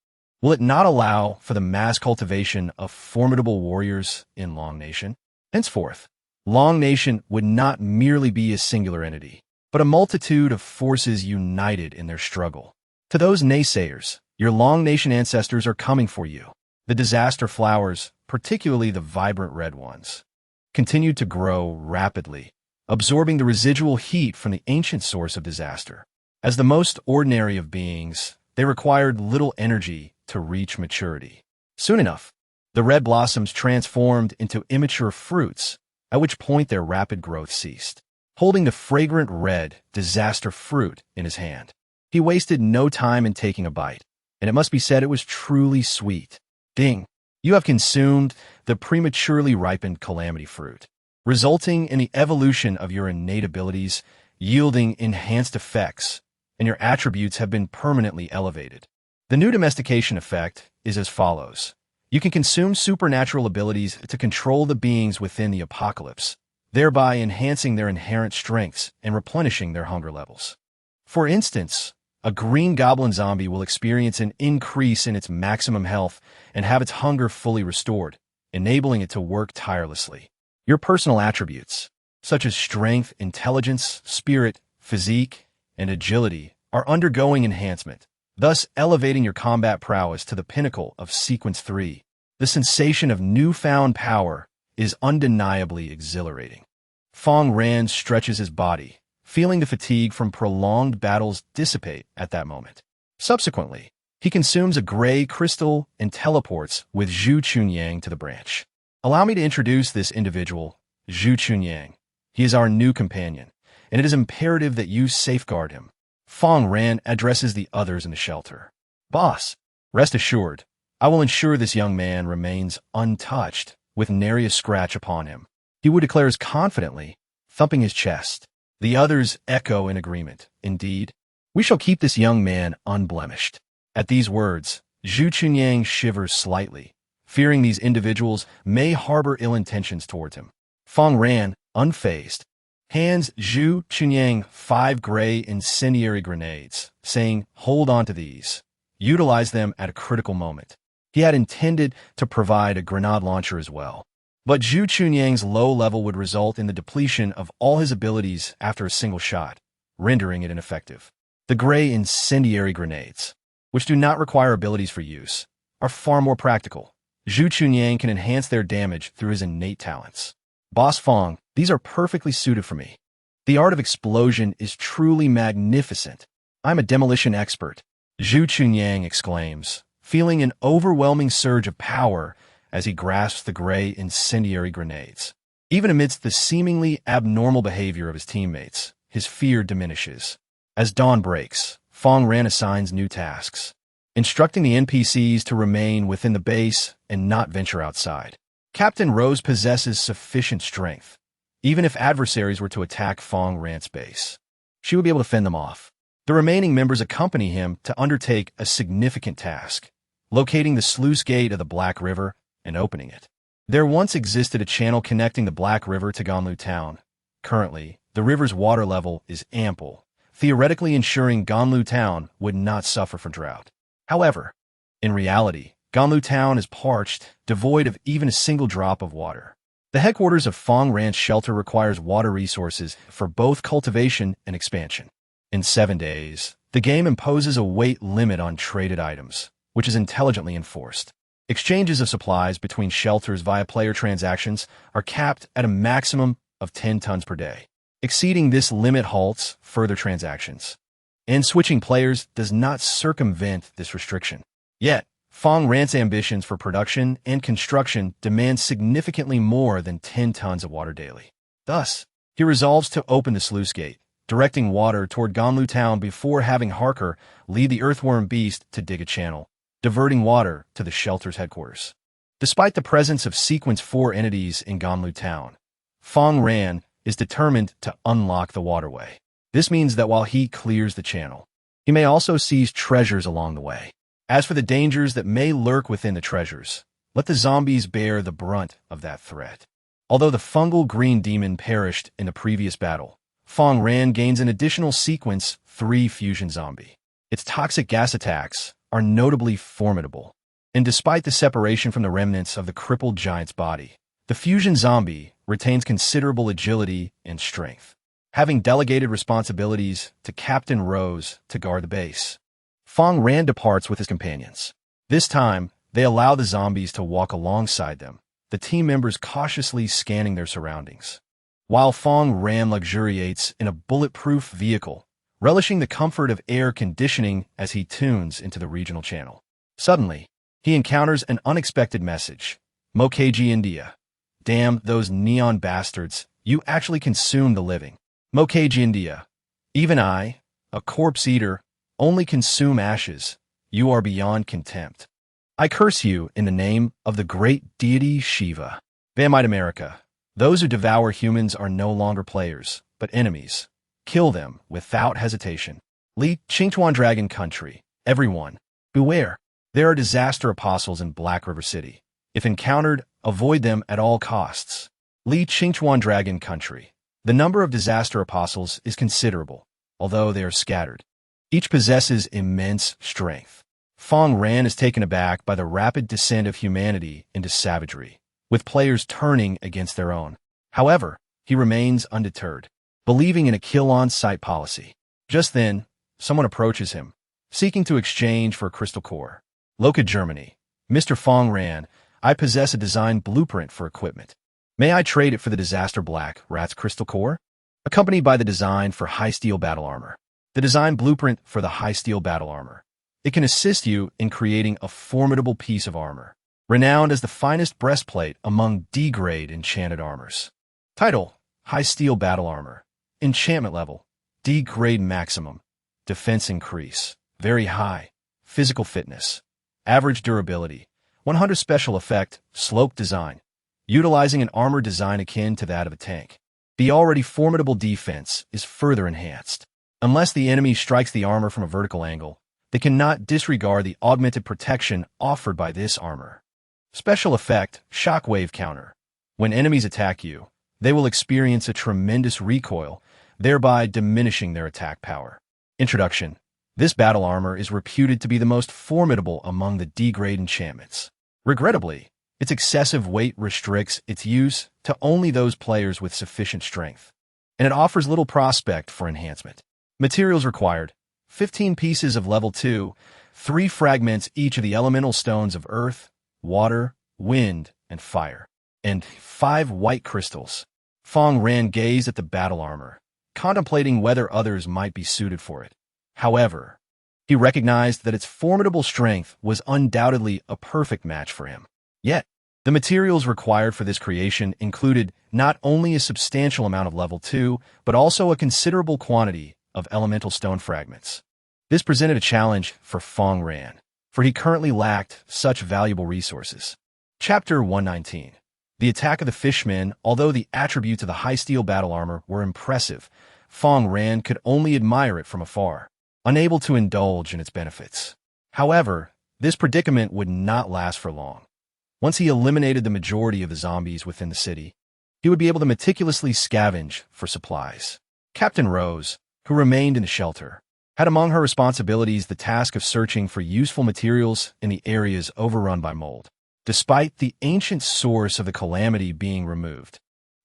will it not allow for the mass cultivation of formidable warriors in Long Nation?" Henceforth, Long Nation would not merely be a singular entity, but a multitude of forces united in their struggle. To those naysayers, your Long Nation ancestors are coming for you. The disaster flowers, particularly the vibrant red ones, continued to grow rapidly, absorbing the residual heat from the ancient source of disaster. As the most ordinary of beings, they required little energy to reach maturity. Soon enough, the red blossoms transformed into immature fruits, at which point their rapid growth ceased. Holding the fragrant red disaster fruit in his hand, he wasted no time in taking a bite, and it must be said it was truly sweet. Ding! You have consumed the prematurely ripened calamity fruit, resulting in the evolution of your innate abilities, yielding enhanced effects, and your attributes have been permanently elevated. The new domestication effect is as follows. You can consume supernatural abilities to control the beings within the apocalypse, thereby enhancing their inherent strengths and replenishing their hunger levels. For instance, a green goblin zombie will experience an increase in its maximum health and have its hunger fully restored, enabling it to work tirelessly. Your personal attributes, such as strength, intelligence, spirit, physique, and agility, are undergoing enhancement, thus elevating your combat prowess to the pinnacle of Sequence 3. The sensation of newfound power is undeniably exhilarating. Fang Ran stretches his body, feeling the fatigue from prolonged battles dissipate at that moment. Subsequently, he consumes a gray crystal and teleports with Zhu Chunyang to the branch. Allow me to introduce this individual, Zhu Chunyang. He is our new companion, and it is imperative that you safeguard him. Fang Ran addresses the others in the shelter. Boss, rest assured, I will ensure this young man remains untouched, with nary a scratch upon him. He would declares confidently, thumping his chest. The others echo in agreement. Indeed, we shall keep this young man unblemished. At these words, Zhu Chunyang shivers slightly, fearing these individuals may harbor ill intentions towards him. Fang Ran, unfazed, hands Zhu Chunyang 5 gray incendiary grenades, saying, "Hold on to these. Utilize them at a critical moment." He had intended to provide a grenade launcher as well, but Zhu Chunyang's low level would result in the depletion of all his abilities after a single shot, rendering it ineffective. The gray incendiary grenades, which do not require abilities for use, are far more practical. Zhu Chunyang can enhance their damage through his innate talents. Boss Fang, these are perfectly suited for me. The art of explosion is truly magnificent. I'm a demolition expert, Zhu Chunyang exclaims, feeling an overwhelming surge of power as he grasps the gray incendiary grenades. Even amidst the seemingly abnormal behavior of his teammates, his fear diminishes. As dawn breaks, Fang Ran assigns new tasks, instructing the NPCs to remain within the base and not venture outside. Captain Rose possesses sufficient strength. Even if adversaries were to attack Fang Ran's base, she would be able to fend them off. The remaining members accompany him to undertake a significant task, locating the sluice gate of the Black River and opening it. There once existed a channel connecting the Black River to Ganlu Town. Currently, the river's water level is ample, theoretically ensuring Ganlu Town would not suffer from drought. However, in reality, Ganlu Town is parched, devoid of even a single drop of water. The headquarters of Fang Ranch Shelter requires water resources for both cultivation and expansion. In 7 days, the game imposes a weight limit on traded items, which is intelligently enforced. Exchanges of supplies between shelters via player transactions are capped at a maximum of 10 tons per day. Exceeding this limit halts further transactions, and switching players does not circumvent this restriction. Yet, Fang Ran's ambitions for production and construction demand significantly more than 10 tons of water daily. Thus, he resolves to open the sluice gate, directing water toward Ganlu Town before having Harker lead the earthworm beast to dig a channel, diverting water to the shelter's headquarters. Despite the presence of Sequence 4 entities in Ganlu Town, Fang Ran is determined to unlock the waterway. This means that while he clears the channel, he may also seize treasures along the way. As for the dangers that may lurk within the treasures, let the zombies bear the brunt of that threat. Although the fungal green demon perished in the previous battle, Fang Ran gains an additional Sequence 3 fusion zombie. Its toxic gas attacks are notably formidable, and despite the separation from the remnants of the crippled giant's body, the fusion zombie retains considerable agility and strength. Having delegated responsibilities to Captain Rose to guard the base, Fang Ran departs with his companions. This time, they allow the zombies to walk alongside them, the team members cautiously scanning their surroundings, while Fang Ran luxuriates in a bulletproof vehicle, relishing the comfort of air conditioning as he tunes into the regional channel. Suddenly, he encounters an unexpected message. Mokeji India. Damn those neon bastards, you actually consume the living. Mokeji India. Even I, a corpse eater, only consume ashes. You are beyond contempt. I curse you in the name of the great deity Shiva. Vamite America. Those who devour humans are no longer players, but enemies. Kill them without hesitation. Li Qingtuan Dragon Country. Everyone, beware. There are disaster apostles in Black River City. If encountered, avoid them at all costs. Li Qingtuan Dragon Country. The number of disaster apostles is considerable, although they are scattered. Each possesses immense strength. Fang Ran is taken aback by the rapid descent of humanity into savagery, with players turning against their own. However, he remains undeterred, believing in a kill-on-sight policy. Just then, someone approaches him, seeking to exchange for a crystal core. Loca, Germany. Mr. Fang Ran, I possess a design blueprint for equipment. May I trade it for the Disaster Black Rat's crystal core? Accompanied by the design for high steel battle armor. The design blueprint for the high steel battle armor. It can assist you in creating a formidable piece of armor, renowned as the finest breastplate among D-grade enchanted armors. Title: High Steel Battle Armor. Enchantment level: D-grade maximum. Defense increase: very high. Physical fitness: average durability. 100 special effect: slope design, utilizing an armor design akin to that of a tank. The already formidable defense is further enhanced. Unless the enemy strikes the armor from a vertical angle, they cannot disregard the augmented protection offered by this armor. Special effect: shockwave counter. When enemies attack you, they will experience a tremendous recoil, thereby diminishing their attack power. Introduction: this battle armor is reputed to be the most formidable among the D-grade enchantments. Regrettably, its excessive weight restricts its use to only those players with sufficient strength, and it offers little prospect for enhancement. Materials required: 15 pieces of level 2, 3 fragments each of the elemental stones of earth, water, wind, and fire, and 5 white crystals. Fang Ran gazed at the battle armor, contemplating whether others might be suited for it. However, he recognized that its formidable strength was undoubtedly a perfect match for him. Yet, the materials required for this creation included not only a substantial amount of level 2, but also a considerable quantity of elemental stone fragments. This presented a challenge for Fang Ran, for he currently lacked such valuable resources. Chapter 119. The Attack of the Fishmen. Although the attributes of the high steel battle armor were impressive, Fang Ran could only admire it from afar, unable to indulge in its benefits. However, this predicament would not last for long. Once he eliminated the majority of the zombies within the city, he would be able to meticulously scavenge for supplies. Captain Rose, who remained in the shelter, had among her responsibilities the task of searching for useful materials in the areas overrun by mold. Despite the ancient source of the calamity being removed,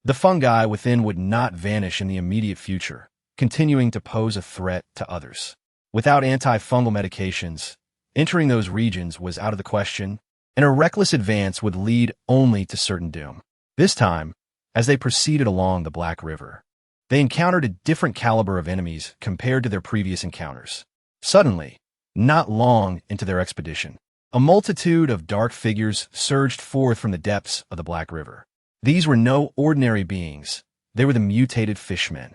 the fungi within would not vanish in the immediate future, continuing to pose a threat to others. Without antifungal medications, entering those regions was out of the question, and a reckless advance would lead only to certain doom. This time, as they proceeded along the Black River, they encountered a different caliber of enemies compared to their previous encounters. Suddenly, not long into their expedition, a multitude of dark figures surged forth from the depths of the Black River. These were no ordinary beings. They were the mutated fishmen.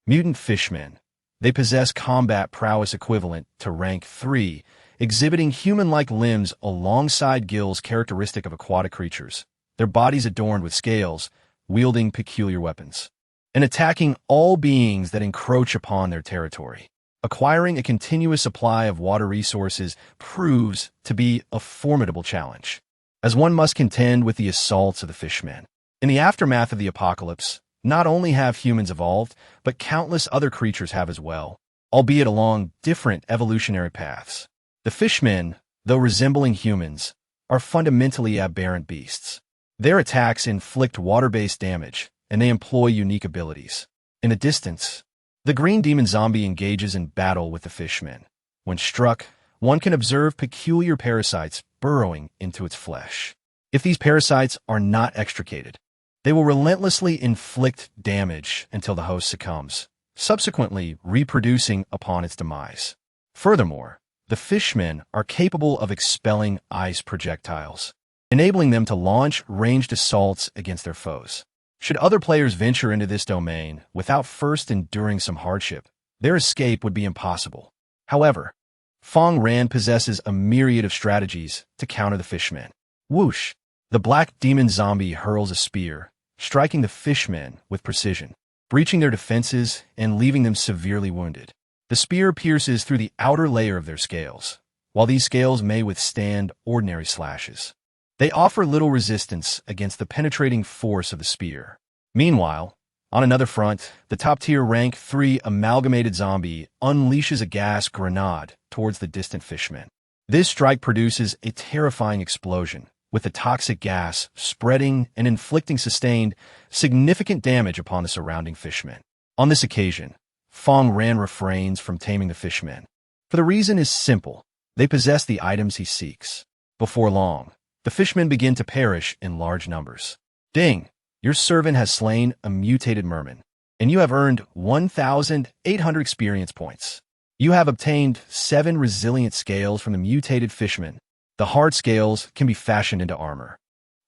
Mutant fishmen. They possess combat prowess equivalent to rank 3, exhibiting human-like limbs alongside gills characteristic of aquatic creatures, their bodies adorned with scales, wielding peculiar weapons, and attacking all beings that encroach upon their territory. Acquiring a continuous supply of water resources proves to be a formidable challenge, as one must contend with the assaults of the fishmen. In the aftermath of the apocalypse, not only have humans evolved, but countless other creatures have as well, albeit along different evolutionary paths. The fishmen, though resembling humans, are fundamentally aberrant beasts. Their attacks inflict water-based damage, and they employ unique abilities. In the distance, the green demon zombie engages in battle with the fishmen. When struck, one can observe peculiar parasites burrowing into its flesh. If these parasites are not extricated, they will relentlessly inflict damage until the host succumbs, subsequently reproducing upon its demise. Furthermore, the fishmen are capable of expelling ice projectiles, enabling them to launch ranged assaults against their foes. Should other players venture into this domain without first enduring some hardship, their escape would be impossible. However, Fang Ran possesses a myriad of strategies to counter the fishmen. Whoosh! The black demon zombie hurls a spear, striking the fishmen with precision, breaching their defenses and leaving them severely wounded. The spear pierces through the outer layer of their scales. While these scales may withstand ordinary slashes, they offer little resistance against the penetrating force of the spear. Meanwhile, on another front, the top-tier rank 3 amalgamated zombie unleashes a gas grenade towards the distant fishmen. This strike produces a terrifying explosion, with the toxic gas spreading and inflicting sustained, significant damage upon the surrounding fishmen. On this occasion, Fang Ran refrains from taming the fishmen, For the reason is simple. They possess the items he seeks. Before long, the fishmen begin to perish in large numbers. Ding! Your servant has slain a mutated merman, and you have earned 1,800 experience points. You have obtained 7 resilient scales from the mutated fishman. The hard scales can be fashioned into armor,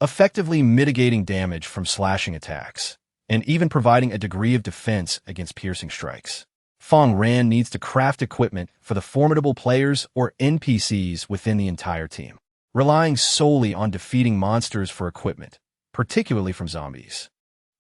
effectively mitigating damage from slashing attacks, and even providing a degree of defense against piercing strikes. Fang Ran needs to craft equipment for the formidable players or NPCs within the entire team, relying solely on defeating monsters for equipment, particularly from zombies,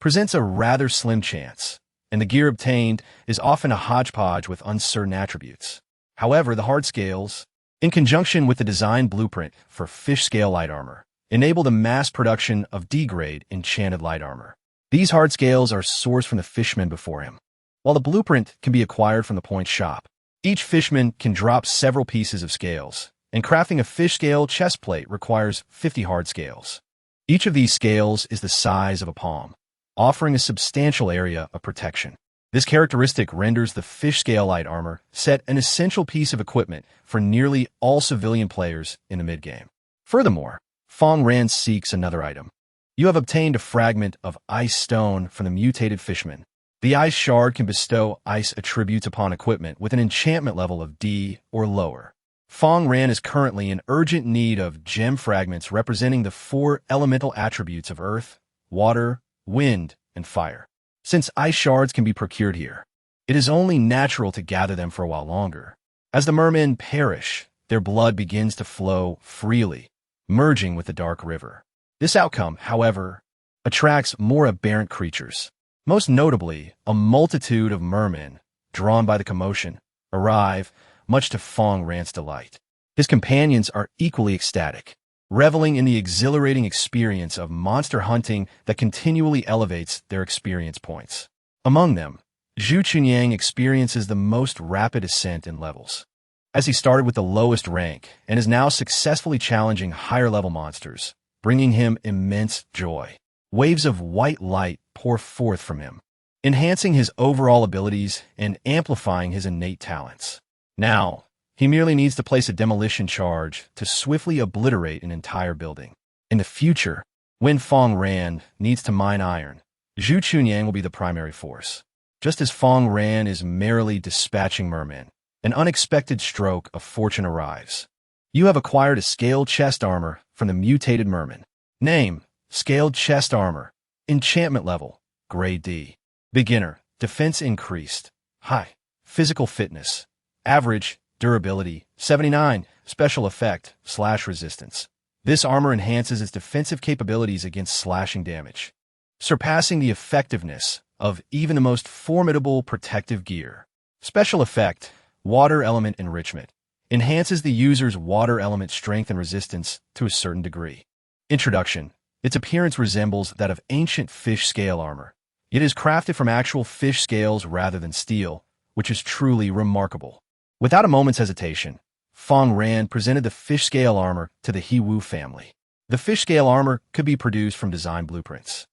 presents a rather slim chance, and the gear obtained is often a hodgepodge with uncertain attributes. However, the hard scales, in conjunction with the design blueprint for fish scale light armor, enable the mass production of D-grade enchanted light armor. These hard scales are sourced from the fishmen before him, while the blueprint can be acquired from the point shop. Each fishman can drop several pieces of scales, and crafting a fish scale chest plate requires 50 hard scales. Each of these scales is the size of a palm, offering a substantial area of protection. This characteristic renders the fish scale light armor set an essential piece of equipment for nearly all civilian players in the mid-game. Furthermore, Fang Ran seeks another item. You have obtained a fragment of ice stone from the mutated fishman. The ice shard can bestow ice attributes upon equipment with an enchantment level of D or lower. Fang Ran is currently in urgent need of gem fragments representing the 4 elemental attributes of earth, water, wind, and fire. Since ice shards can be procured here, it is only natural to gather them for a while longer. As the mermen perish, their blood begins to flow freely, merging with the dark river. This outcome, however, attracts more aberrant creatures. Most notably, a multitude of mermen, drawn by the commotion, arrive, much to Fang Ran's delight. His companions are equally ecstatic, reveling in the exhilarating experience of monster hunting that continually elevates their experience points. Among them, Zhu Chunyang experiences the most rapid ascent in levels, as he started with the lowest rank and is now successfully challenging higher-level monsters, bringing him immense joy. Waves of white light pour forth from him, enhancing his overall abilities and amplifying his innate talents. Now, he merely needs to place a demolition charge to swiftly obliterate an entire building. In the future, when Fang Ran needs to mine iron, Zhu Chunyang will be the primary force. Just as Fang Ran is merrily dispatching mermen, an unexpected stroke of fortune arrives. You have acquired a scaled chest armor from the mutated merman. Name: Scaled chest armor. Enchantment level: Grade D. Beginner. Defense increased. High. Physical fitness. Average. Durability: 79. Special effect: slash resistance. This armor enhances its defensive capabilities against slashing damage, surpassing the effectiveness of even the most formidable protective gear. Special effect: water element enrichment. Enhances the user's water element strength and resistance to a certain degree. Introduction. Its appearance resembles that of ancient fish scale armor. It is crafted from actual fish scales rather than steel, which is truly remarkable. Without a moment's hesitation, Fang Ran presented the fish scale armor to the He-Wu family. The fish scale armor could be produced from design blueprints,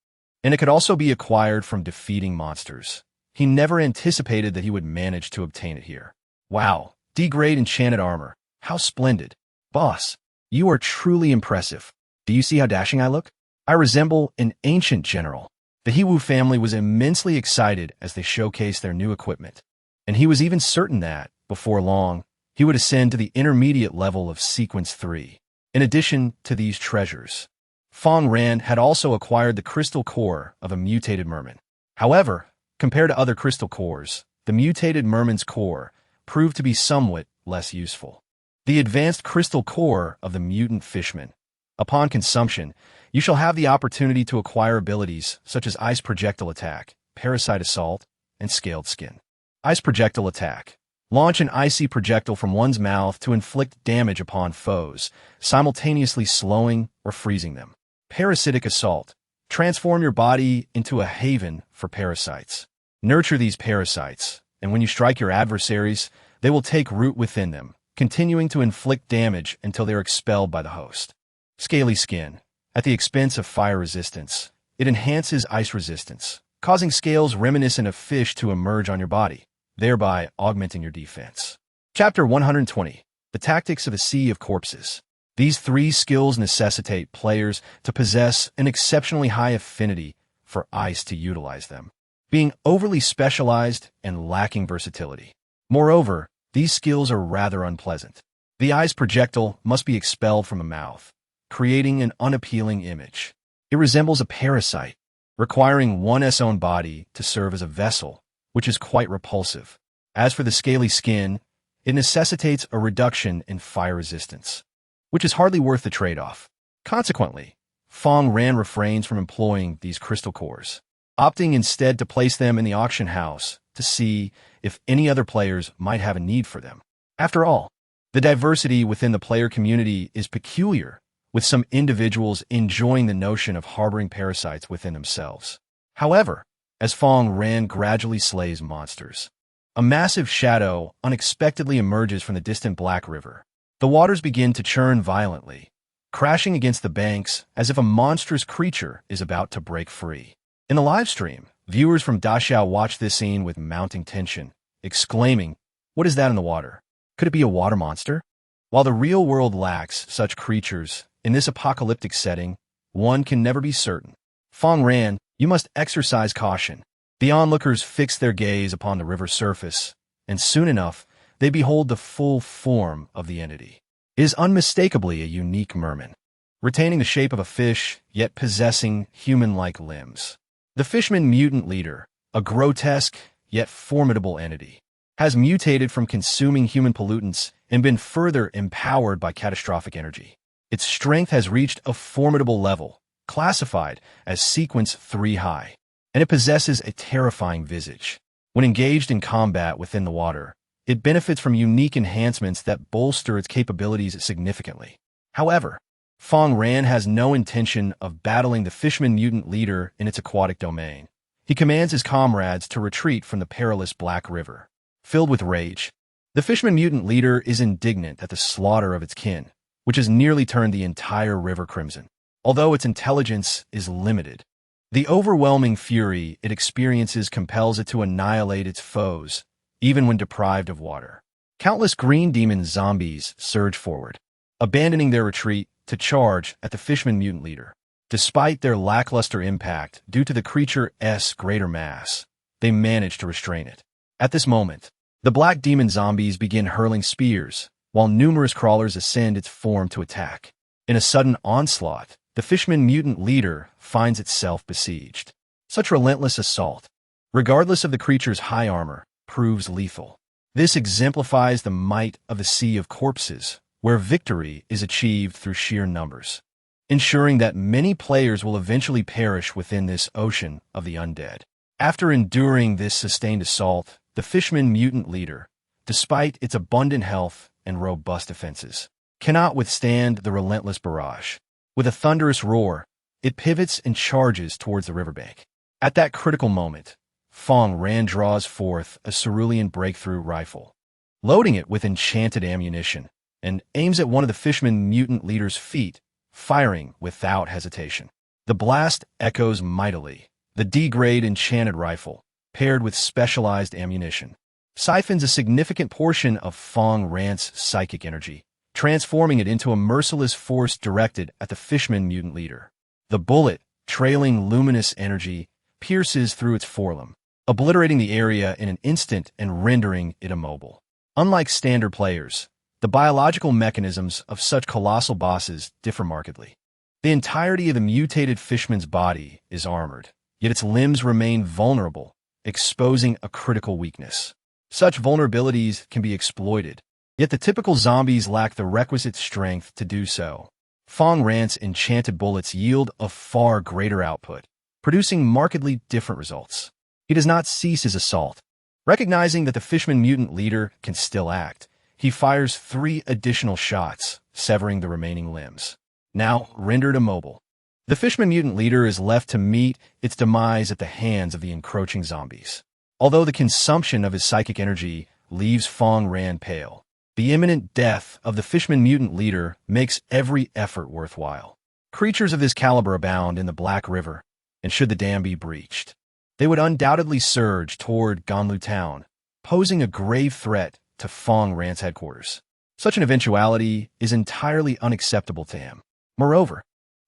and it could also be acquired from defeating monsters. He never anticipated that he would manage to obtain it here. Wow, D-grade enchanted armor. How splendid. Boss, you are truly impressive. Do you see how dashing I look? I resemble an ancient general. The He-Wu family was immensely excited as they showcased their new equipment, and he was even certain that, before long, he would ascend to the intermediate level of Sequence 3. In addition to these treasures, Fang Ran had also acquired the crystal core of a mutated merman. However, compared to other crystal cores, the mutated merman's core proved to be somewhat less useful. The advanced crystal core of the mutant fishman. Upon consumption, you shall have the opportunity to acquire abilities such as Ice Projectile Attack, Parasite Assault, and Scaled Skin. Ice Projectile Attack. Launch an icy projectile from one's mouth to inflict damage upon foes, simultaneously slowing or freezing them. Parasitic Assault. Transform your body into a haven for parasites. Nurture these parasites, and when you strike your adversaries, they will take root within them, continuing to inflict damage until they are expelled by the host. Scaly Skin. At the expense of fire resistance, it enhances ice resistance, causing scales reminiscent of fish to emerge on your body, thereby augmenting your defense. Chapter 120. The Tactics of a Sea of Corpses. These three skills necessitate players to possess an exceptionally high affinity for ice to utilize them, being overly specialized and lacking versatility. Moreover, these skills are rather unpleasant. The ice projectile must be expelled from a mouth, creating an unappealing image. It resembles a parasite, requiring one's own body to serve as a vessel, which is quite repulsive. As for the scaly skin, it necessitates a reduction in fire resistance, which is hardly worth the trade-off. Consequently, Fang Ran refrains from employing these crystal cores, opting instead to place them in the auction house to see if any other players might have a need for them. After all, the diversity within the player community is peculiar, with some individuals enjoying the notion of harboring parasites within themselves. However, as Fang Ran gradually slays monsters, a massive shadow unexpectedly emerges from the distant Black River. The waters begin to churn violently, crashing against the banks as if a monstrous creature is about to break free. In the live stream, viewers from Dachau watch this scene with mounting tension, exclaiming, "What is that in the water? Could it be a water monster?" While the real world lacks such creatures, in this apocalyptic setting, one can never be certain. Fang Ran, you must exercise caution. The onlookers fix their gaze upon the river's surface, and soon enough, they behold the full form of the entity. It is unmistakably a unique merman, retaining the shape of a fish, yet possessing human-like limbs. The Fishman mutant leader, a grotesque yet formidable entity, has mutated from consuming human pollutants and been further empowered by catastrophic energy. Its strength has reached a formidable level, classified as Sequence 3 high, and it possesses a terrifying visage. When engaged in combat within the water, it benefits from unique enhancements that bolster its capabilities significantly. However, Fang Ran has no intention of battling the Fishman mutant leader in its aquatic domain. He commands his comrades to retreat from the perilous Black River. Filled with rage, the Fishman mutant leader is indignant at the slaughter of its kin, which has nearly turned the entire river crimson. Although its intelligence is limited, the overwhelming fury it experiences compels it to annihilate its foes, even when deprived of water. Countless green demon zombies surge forward, abandoning their retreat to charge at the Fishman mutant leader. Despite their lackluster impact due to the creature's greater mass, they manage to restrain it. At this moment, the black demon zombies begin hurling spears, while numerous crawlers ascend its form to attack. In a sudden onslaught, the Fishman mutant leader finds itself besieged. Such relentless assault, regardless of the creature's high armor, proves lethal. This exemplifies the might of the Sea of Corpses, where victory is achieved through sheer numbers, ensuring that many players will eventually perish within this ocean of the undead. After enduring this sustained assault, the Fishman mutant leader, despite its abundant health and robust defenses, cannot withstand the relentless barrage. With a thunderous roar, it pivots and charges towards the riverbank. At that critical moment, Fang Ran draws forth a cerulean breakthrough rifle, loading it with enchanted ammunition, and aims at one of the Fishman mutant leader's feet, firing without hesitation. The blast echoes mightily. The decayed enchanted rifle, paired with specialized ammunition, siphons a significant portion of Fang Ran's psychic energy, transforming it into a merciless force directed at the Fishman mutant leader. The bullet, trailing luminous energy, pierces through its forelimb, obliterating the area in an instant and rendering it immobile. Unlike standard players, the biological mechanisms of such colossal bosses differ markedly. The entirety of the mutated Fishman's body is armored, yet its limbs remain vulnerable, exposing a critical weakness. Such vulnerabilities can be exploited, yet the typical zombies lack the requisite strength to do so. Fang Ran's enchanted bullets yield a far greater output, producing markedly different results. He does not cease his assault. Recognizing that the Fishman mutant leader can still act, he fires 3 additional shots, severing the remaining limbs. Now rendered immobile, the Fishman mutant leader is left to meet its demise at the hands of the encroaching zombies. Although the consumption of his psychic energy leaves Fang Ran pale, the imminent death of the Fishman mutant leader makes every effort worthwhile. Creatures of this caliber abound in the Black River, and should the dam be breached, they would undoubtedly surge toward Ganlu town, posing a grave threat to Fang Ran's headquarters. Such an eventuality is entirely unacceptable to him. Moreover,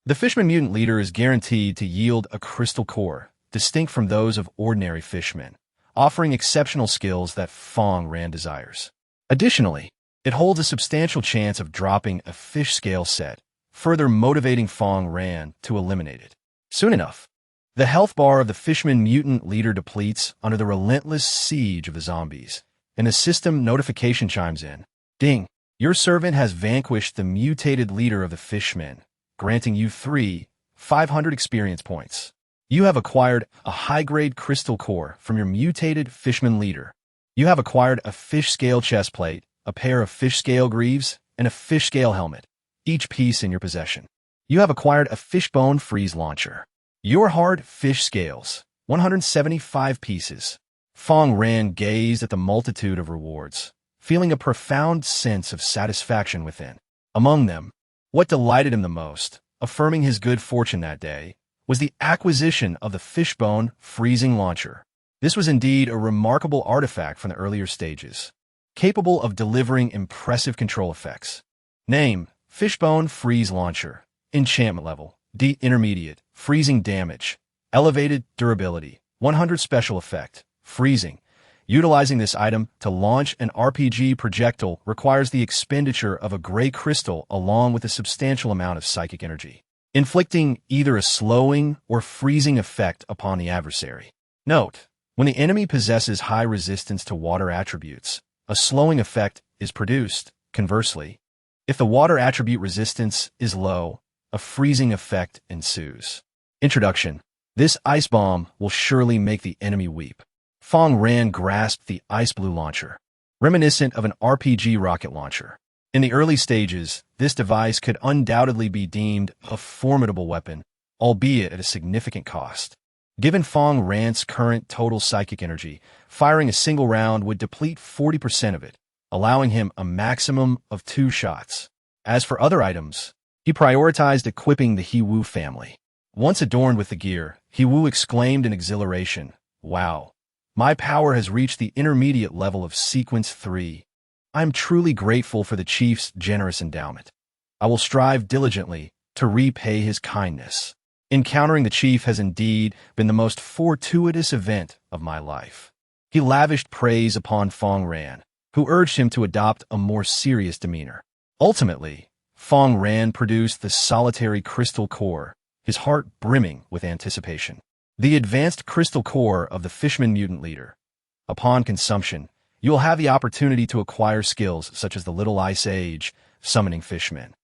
the Fishman mutant leader is guaranteed to yield a crystal core, distinct from those of ordinary fishmen, offering exceptional skills that Fang Ran desires. Additionally, it holds a substantial chance of dropping a fish scale set, further motivating Fang Ran to eliminate it. Soon enough, the health bar of the Fishman mutant leader depletes under the relentless siege of the zombies, and a system notification chimes in. Ding! Your servant has vanquished the mutated leader of the Fishmen, granting you 500 experience points. You have acquired a high-grade crystal core from your mutated Fishman leader. You have acquired a fish scale chestplate, a pair of fish scale greaves, and a fish scale helmet, each piece in your possession. You have acquired a fishbone freeze launcher. Your hard fish scales, 175 pieces. Fang Ran gazed at the multitude of rewards, feeling a profound sense of satisfaction within. Among them, what delighted him the most, affirming his good fortune that day, was the acquisition of the fishbone freezing launcher. This was indeed a remarkable artifact from the earlier stages, capable of delivering impressive control effects. Name: Fishbone Freeze Launcher. Enchantment level: D intermediate. Freezing damage. Elevated durability. 100 special effect. Freezing. Utilizing this item to launch an RPG projectile requires the expenditure of a gray crystal along with a substantial amount of psychic energy, inflicting either a slowing or freezing effect upon the adversary. Note: when the enemy possesses high resistance to water attributes, a slowing effect is produced. Conversely, if the water attribute resistance is low, a freezing effect ensues. Introduction: this ice bomb will surely make the enemy weep. Fang Ran grasped the ice blue launcher, reminiscent of an RPG rocket launcher. In the early stages, this device could undoubtedly be deemed a formidable weapon, albeit at a significant cost. Given Fang Ran's current total psychic energy, firing a single round would deplete 40% of it, allowing him a maximum of 2 shots. As for other items, he prioritized equipping the He-Wu family. Once adorned with the gear, He-Wu exclaimed in exhilaration, "Wow! My power has reached the intermediate level of Sequence 3. I am truly grateful for the Chief's generous endowment. I will strive diligently to repay his kindness. Encountering the Chief has indeed been the most fortuitous event of my life." He lavished praise upon Fang Ran, who urged him to adopt a more serious demeanor. Ultimately, Fang Ran produced the solitary crystal core, his heart brimming with anticipation. The advanced crystal core of the Fishman mutant leader. Upon consumption, you will have the opportunity to acquire skills such as the Little Ice Age, summoning fishmen,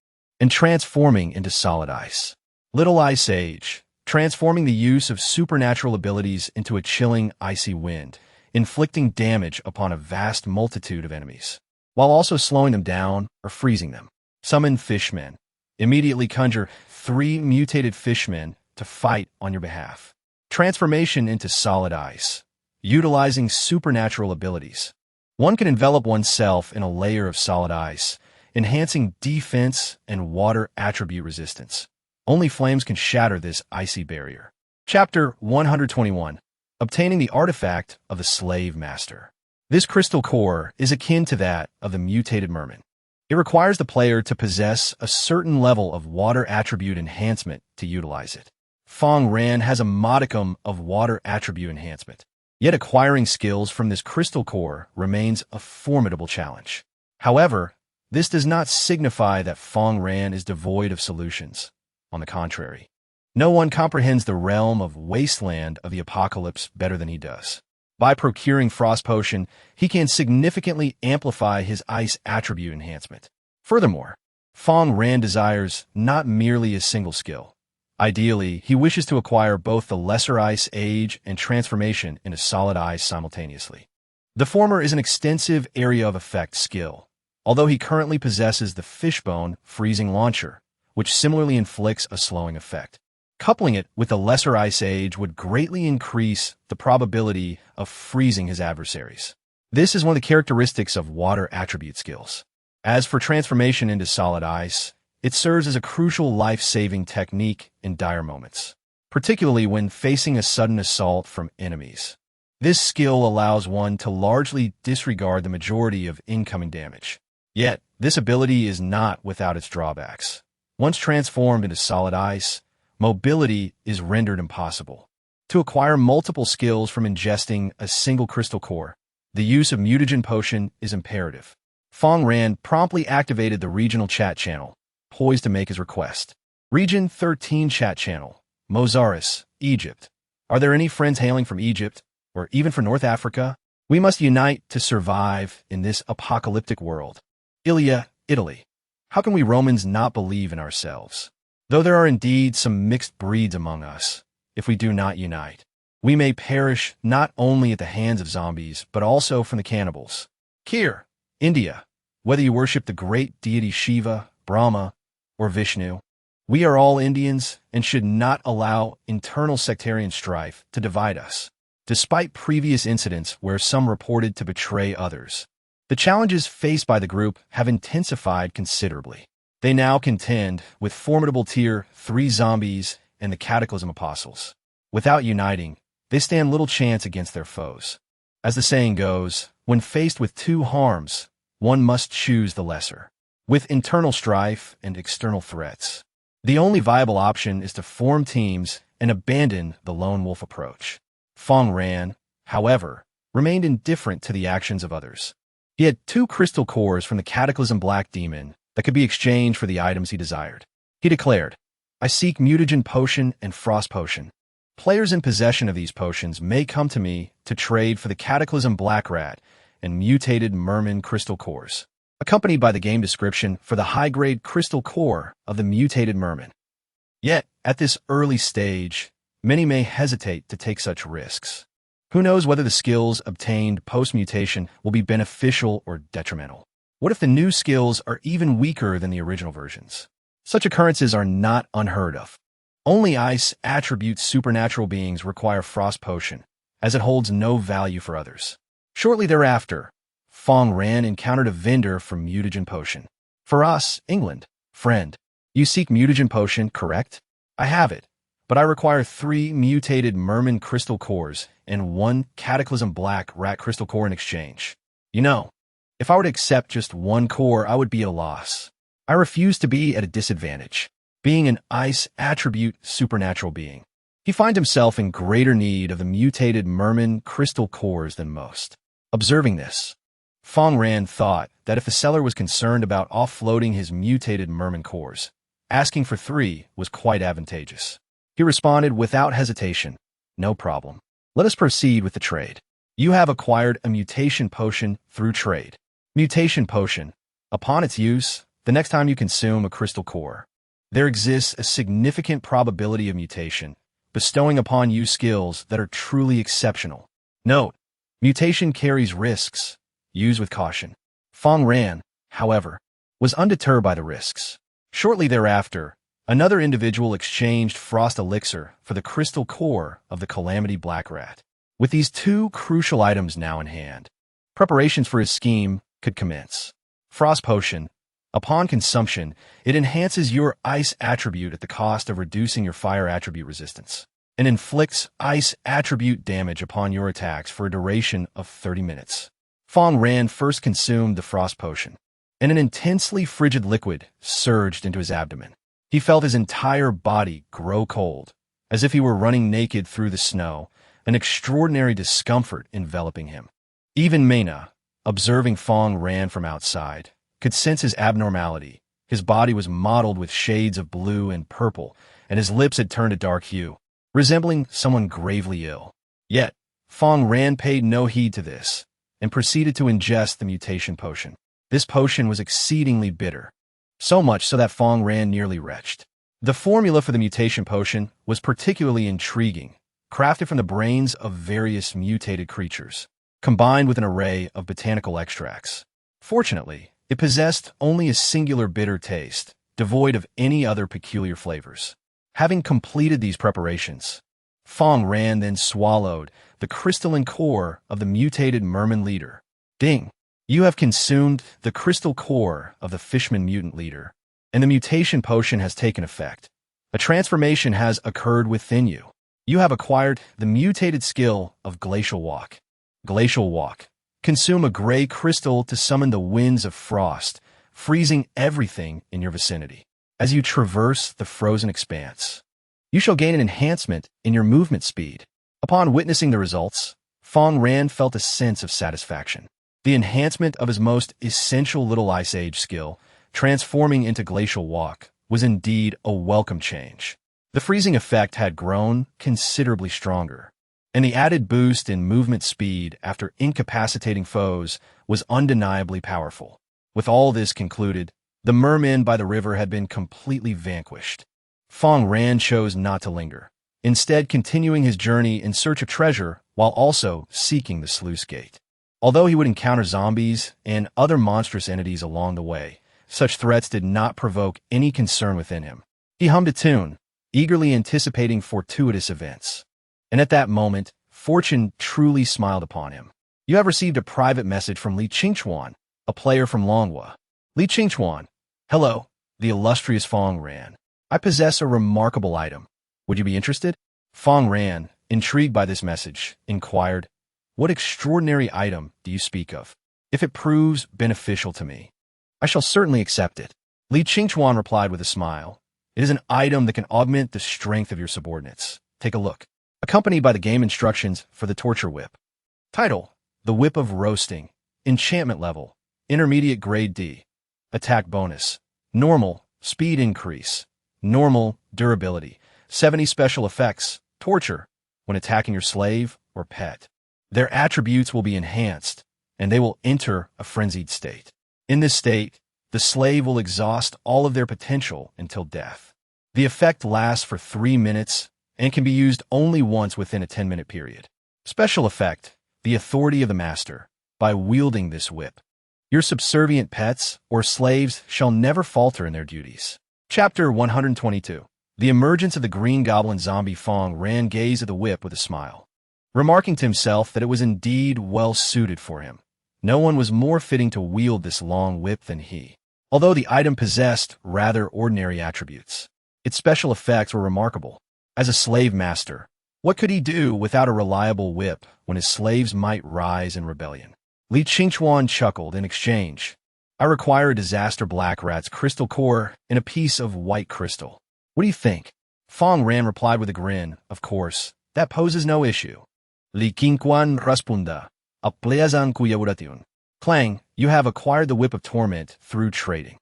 and transforming into solid ice. Little Ice Age, transforming the use of supernatural abilities into a chilling, icy wind, inflicting damage upon a vast multitude of enemies, while also slowing them down or freezing them. Summon fishmen. Immediately conjure 3 mutated fishmen to fight on your behalf. Transformation into solid ice. Utilizing supernatural abilities, one can envelop oneself in a layer of solid ice, enhancing defense and water attribute resistance. Only flames can shatter this icy barrier. Chapter 121. Obtaining the artifact of the Slave Master. This crystal core is akin to that of the mutated merman. It requires the player to possess a certain level of water attribute enhancement to utilize it. Fang Ran has a modicum of water attribute enhancement, yet acquiring skills from this crystal core remains a formidable challenge. However, this does not signify that Fang Ran is devoid of solutions. On the contrary, no one comprehends the realm of wasteland of the apocalypse better than he does. By procuring Frost Potion, he can significantly amplify his ice attribute enhancement. Furthermore, Fang Ran desires not merely a single skill. Ideally, he wishes to acquire both the Lesser Ice Age and transformation into solid ice simultaneously. The former is an extensive area of effect skill, although he currently possesses the Fishbone Freezing Launcher, which similarly inflicts a slowing effect. Coupling it with the Lesser Ice Age would greatly increase the probability of freezing his adversaries. This is one of the characteristics of water attribute skills. As for transformation into solid ice, it serves as a crucial life-saving technique in dire moments, particularly when facing a sudden assault from enemies. This skill allows one to largely disregard the majority of incoming damage. Yet, this ability is not without its drawbacks. Once transformed into solid ice, mobility is rendered impossible. To acquire multiple skills from ingesting a single crystal core, the use of mutagen potion is imperative. Fang Ran promptly activated the regional chat channel, poised to make his request. Region 13 chat channel, Mozaris, Egypt. Are there any friends hailing from Egypt, or even from North Africa? We must unite to survive in this apocalyptic world. Ilia, Italy. How can we Romans not believe in ourselves? Though there are indeed some mixed breeds among us, if we do not unite, we may perish not only at the hands of zombies, but also from the cannibals. Kir, India. Whether you worship the great deity Shiva, Brahma, or Vishnu, we are all Indians and should not allow internal sectarian strife to divide us. Despite previous incidents where some reported to betray others, the challenges faced by the group have intensified considerably. They now contend with formidable Tier 3 zombies and the Cataclysm Apostles. Without uniting, they stand little chance against their foes. As the saying goes, when faced with two harms, one must choose the lesser. With internal strife and external threats, the only viable option is to form teams and abandon the lone wolf approach. Fang Ran, however, remained indifferent to the actions of others. He had 2 crystal cores from the Cataclysm Black Demon that could be exchanged for the items he desired. He declared, "I seek mutagen potion and frost potion. Players in possession of these potions may come to me to trade for the Cataclysm Black Rat and mutated Merman crystal cores," accompanied by the game description for the high-grade crystal core of the mutated Merman. Yet, at this early stage, many may hesitate to take such risks. Who knows whether the skills obtained post-mutation will be beneficial or detrimental? What if the new skills are even weaker than the original versions? Such occurrences are not unheard of. Only ice attribute supernatural beings require frost potion, as it holds no value for others. Shortly thereafter, Fang Ran encountered a vendor for mutagen potion. "For us, England, friend. You seek mutagen potion, correct? I have it, but I require 3 mutated Merman crystal cores and 1 Cataclysm Black Rat crystal core in exchange. You know, if I were to accept just 1 core, I would be at a loss. I refuse to be at a disadvantage, being an ice attribute supernatural being." He finds himself in greater need of the mutated Merman crystal cores than most. Observing this, Fang Ran thought that if the seller was concerned about offloading his mutated Merman cores, asking for 3 was quite advantageous. He responded without hesitation, "No problem. Let us proceed with the trade. You have acquired a mutation potion through trade. Mutation potion. Upon its use, the next time you consume a crystal core, there exists a significant probability of mutation, bestowing upon you skills that are truly exceptional. Note, mutation carries risks. Use with caution." Fang Ran, however, was undeterred by the risks. Shortly thereafter, another individual exchanged frost elixir for the crystal core of the Calamity Black Rat. With these 2 crucial items now in hand, preparations for his scheme could commence. Frost potion. Upon consumption, it enhances your ice attribute at the cost of reducing your fire attribute resistance, and inflicts ice attribute damage upon your attacks for a duration of 30 minutes. Fang Ran first consumed the frost potion, and an intensely frigid liquid surged into his abdomen. He felt his entire body grow cold, as if he were running naked through the snow, an extraordinary discomfort enveloping him. Even Mena, observing Fang Ran from outside, could sense his abnormality. His body was mottled with shades of blue and purple, and his lips had turned a dark hue, resembling someone gravely ill. Yet, Fang Ran paid no heed to this, and proceeded to ingest the mutation potion. This potion was exceedingly bitter, so much so that Fang Ran nearly retched. The formula for the mutation potion was particularly intriguing, crafted from the brains of various mutated creatures, combined with an array of botanical extracts. Fortunately, it possessed only a singular bitter taste, devoid of any other peculiar flavors. Having completed these preparations, Fang Ran then swallowed the crystalline core of the mutated Merman leader. Ding! You have consumed the crystal core of the Fishman mutant leader, and the mutation potion has taken effect. A transformation has occurred within you. You have acquired the mutated skill of Glacial Walk. Glacial Walk. Consume a gray crystal to summon the winds of frost, freezing everything in your vicinity. As you traverse the frozen expanse, you shall gain an enhancement in your movement speed. Upon witnessing the results, Fang Ran felt a sense of satisfaction. The enhancement of his most essential Little Ice Age skill, transforming into Glacial Walk, was indeed a welcome change. The freezing effect had grown considerably stronger, and the added boost in movement speed after incapacitating foes was undeniably powerful. With all this concluded, the mermen by the river had been completely vanquished. Fang Ran chose not to linger, instead continuing his journey in search of treasure while also seeking the sluice gate. Although he would encounter zombies and other monstrous entities along the way, such threats did not provoke any concern within him. He hummed a tune, eagerly anticipating fortuitous events. And at that moment, fortune truly smiled upon him. You have received a private message from Li Qingchuan, a player from Longhua. Li Qingchuan, hello, the illustrious Fang Ran. I possess a remarkable item. Would you be interested? Fang Ran, intrigued by this message, inquired, what extraordinary item do you speak of? If it proves beneficial to me, I shall certainly accept it. Li Qingchuan replied with a smile. It is an item that can augment the strength of your subordinates. Take a look. Accompanied by the game instructions for the torture whip. Title: The Whip of Roasting. Enchantment level: Intermediate grade D. Attack bonus: Normal, speed increase. Normal, durability. 70 special effects: Torture, when attacking your slave or pet. Their attributes will be enhanced, and they will enter a frenzied state. In this state, the slave will exhaust all of their potential until death. The effect lasts for 3 minutes and can be used only once within a 10-minute period. Special effect: The Authority of the Master. By wielding this whip, your subservient pets or slaves shall never falter in their duties. Chapter 122. The emergence of the Green Goblin zombie. Fang Ran gazed at the whip with a smile, remarking to himself that it was indeed well suited for him. No one was more fitting to wield this long whip than he. Although the item possessed rather ordinary attributes, its special effects were remarkable. As a slave master, what could he do without a reliable whip when his slaves might rise in rebellion? Li Qingchuan chuckled in exchange. I require a disaster black rat's crystal core and a piece of white crystal. What do you think? Fang Ran replied with a grin. Of course, that poses no issue. Li Qingchuan respunda. Aplezan cuyaburation. Clang, you have acquired the Whip of Torment through trading.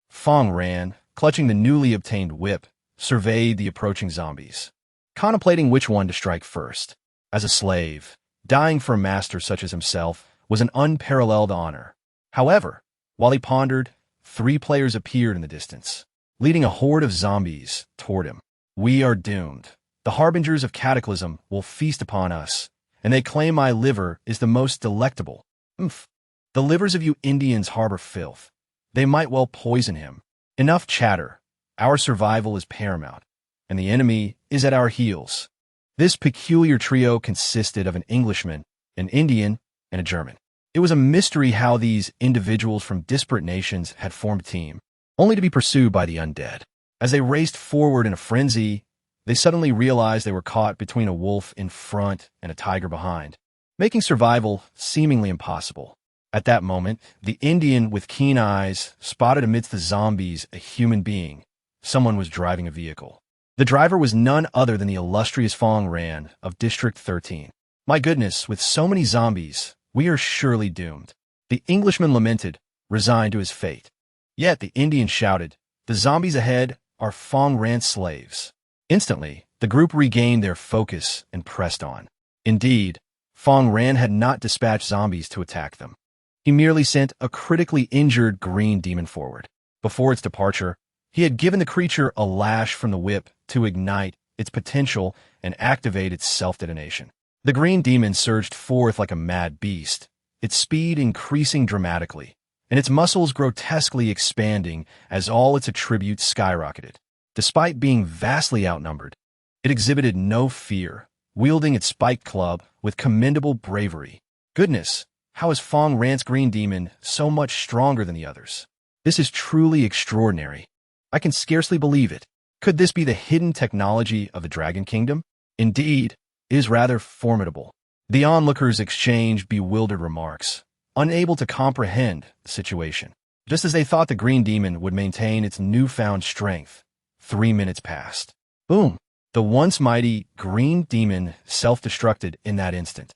Fang Ran, clutching the newly obtained whip, surveyed the approaching zombies, contemplating which one to strike first. As a slave, dying for a master such as himself was an unparalleled honor. However, while he pondered, 3 players appeared in the distance, leading a horde of zombies toward him. We are doomed. The harbingers of cataclysm will feast upon us, and they claim my liver is the most delectable. Oomph. The livers of you Indians harbor filth. They might well poison him. Enough chatter. Our survival is paramount, and the enemy is at our heels. This peculiar trio consisted of an Englishman, an Indian, and a German. It was a mystery how these individuals from disparate nations had formed a team, only to be pursued by the undead. As they raced forward in a frenzy, they suddenly realized they were caught between a wolf in front and a tiger behind, making survival seemingly impossible. At that moment, the Indian with keen eyes spotted amidst the zombies a human being. Someone was driving a vehicle. The driver was none other than the illustrious Fang Ran of District 13. My goodness, with so many zombies, we are surely doomed. The Englishman lamented, resigned to his fate. Yet the Indian shouted, the zombies ahead are Fang Ran's slaves. Instantly, the group regained their focus and pressed on. Indeed, Fang Ran had not dispatched zombies to attack them. He merely sent a critically injured green demon forward. Before its departure, he had given the creature a lash from the whip to ignite its potential and activate its self-detonation. The green demon surged forth like a mad beast, its speed increasing dramatically, and its muscles grotesquely expanding as all its attributes skyrocketed. Despite being vastly outnumbered, it exhibited no fear, wielding its spiked club with commendable bravery. Goodness, how is Fang Ran's green demon so much stronger than the others? This is truly extraordinary. I can scarcely believe it. Could this be the hidden technology of the Dragon Kingdom? Indeed, it is rather formidable. The onlookers exchanged bewildered remarks, unable to comprehend the situation. Just as they thought the green demon would maintain its newfound strength, 3 minutes passed. Boom! The once mighty green demon self-destructed in that instant,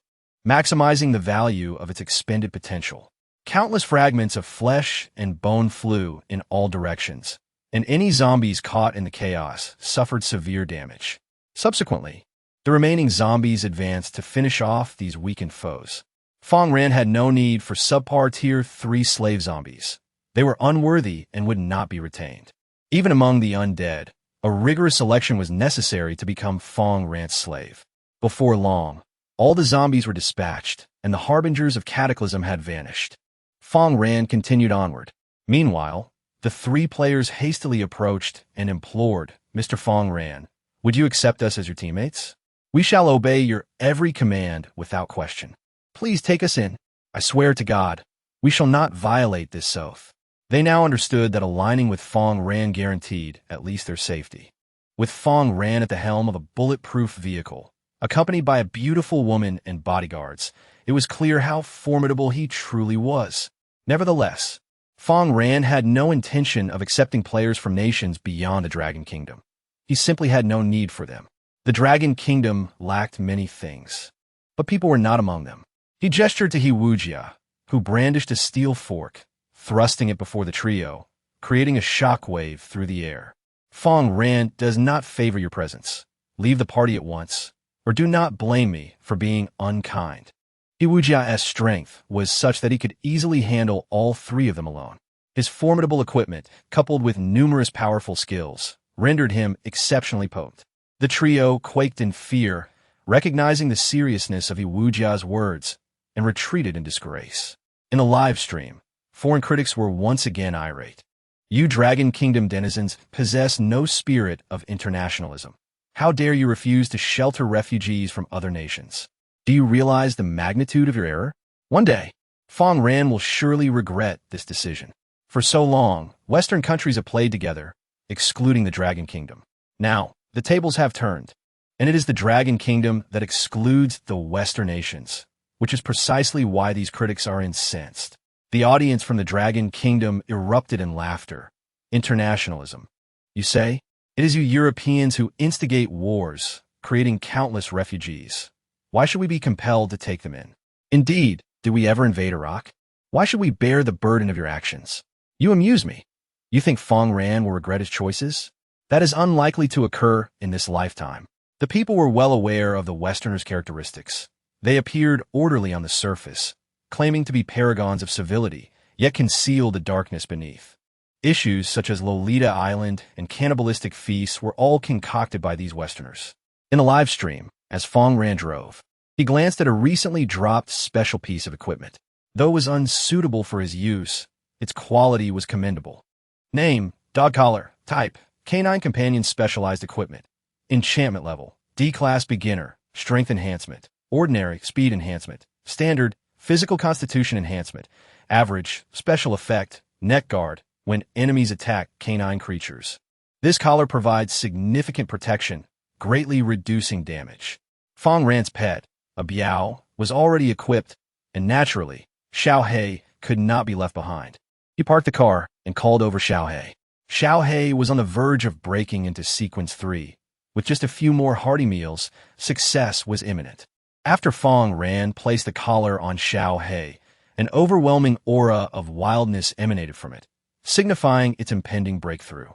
maximizing the value of its expended potential. Countless fragments of flesh and bone flew in all directions, and any zombies caught in the chaos suffered severe damage. Subsequently, the remaining zombies advanced to finish off these weakened foes. Fang Ran had no need for subpar Tier 3 slave zombies. They were unworthy and would not be retained. Even among the undead, a rigorous selection was necessary to become Fang Ran's slave. Before long, all the zombies were dispatched, and the harbingers of cataclysm had vanished. Fang Ran continued onward. Meanwhile, the 3 players hastily approached and implored, "Mr. Fang Ran, would you accept us as your teammates? We shall obey your every command without question. Please take us in. I swear to God, we shall not violate this oath." They now understood that aligning with Fang Ran guaranteed at least their safety. With Fang Ran at the helm of a bulletproof vehicle, accompanied by a beautiful woman and bodyguards, it was clear how formidable he truly was. Nevertheless, Fang Ran had no intention of accepting players from nations beyond the Dragon Kingdom. He simply had no need for them. The Dragon Kingdom lacked many things, but people were not among them. He gestured to Hiwujia, who brandished a steel fork, thrusting it before the trio, creating a shockwave through the air. "Fang Ran does not favor your presence. Leave the party at once, or do not blame me for being unkind." Hiwujia's strength was such that he could easily handle all 3 of them alone. His formidable equipment, coupled with numerous powerful skills, rendered him exceptionally potent. The trio quaked in fear, recognizing the seriousness of Hiwujia's words, and retreated in disgrace. In the live stream, foreign critics were once again irate. "You Dragon Kingdom denizens possess no spirit of internationalism. How dare you refuse to shelter refugees from other nations? Do you realize the magnitude of your error? One day, Fang Ran will surely regret this decision. For so long, Western countries have played together, excluding the Dragon Kingdom. Now, the tables have turned, and it is the Dragon Kingdom that excludes the Western nations, which is precisely why these critics are incensed." The audience from the Dragon Kingdom erupted in laughter. "Internationalism, you say? It is you Europeans who instigate wars, creating countless refugees. Why should we be compelled to take them in? Indeed, did we ever invade Iraq? Why should we bear the burden of your actions? You amuse me. You think Fang Ran will regret his choices? That is unlikely to occur in this lifetime." The people were well aware of the Westerners' characteristics. They appeared orderly on the surface, claiming to be paragons of civility, yet concealed the darkness beneath. Issues such as Lolita Island and cannibalistic feasts were all concocted by these Westerners. In the live stream, as Fang Ran drove, he glanced at a recently dropped special piece of equipment. Though it was unsuitable for his use, its quality was commendable. Name, dog collar, type, canine companion specialized equipment. Enchantment level, D-class beginner, strength enhancement, ordinary, speed enhancement, standard, physical constitution enhancement, average, special effect, neck guard, when enemies attack canine creatures. This collar provides significant protection, greatly reducing damage. Fang Ran's pet, a Biao, was already equipped, and naturally, Xiaohei could not be left behind. He parked the car and called over Xiaohei. Xiaohei was on the verge of breaking into Sequence 3. With just a few more hearty meals, success was imminent. After Fang Ran placed the collar on Xiaohei, an overwhelming aura of wildness emanated from it, signifying its impending breakthrough.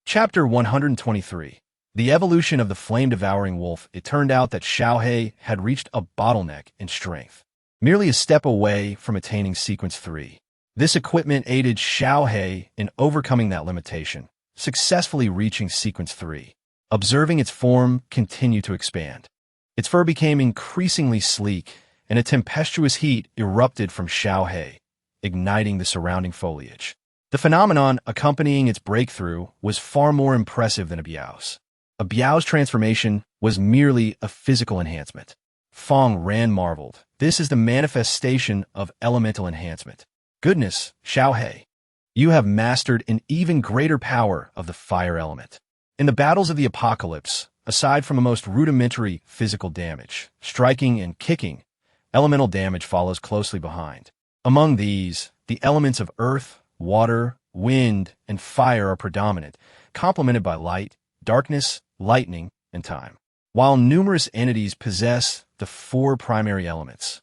Chapter 123. The evolution of the flame-devouring wolf. It turned out that Xiaohei had reached a bottleneck in strength, merely a step away from attaining Sequence 3. This equipment aided Xiaohei in overcoming that limitation, successfully reaching Sequence 3. Observing its form continue to expand. Its fur became increasingly sleek, and a tempestuous heat erupted from Xiaohei, igniting the surrounding foliage. The phenomenon accompanying its breakthrough was far more impressive than a Biao's. A Biao's transformation was merely a physical enhancement. Fang Ran marveled. This is the manifestation of elemental enhancement. Goodness, Xiaohei, you have mastered an even greater power of the fire element. In the battles of the Apocalypse, aside from the most rudimentary physical damage, striking and kicking, elemental damage follows closely behind. Among these, the elements of earth, water, wind, and fire are predominant, complemented by light, darkness, lightning, and time. While numerous entities possess the four primary elements,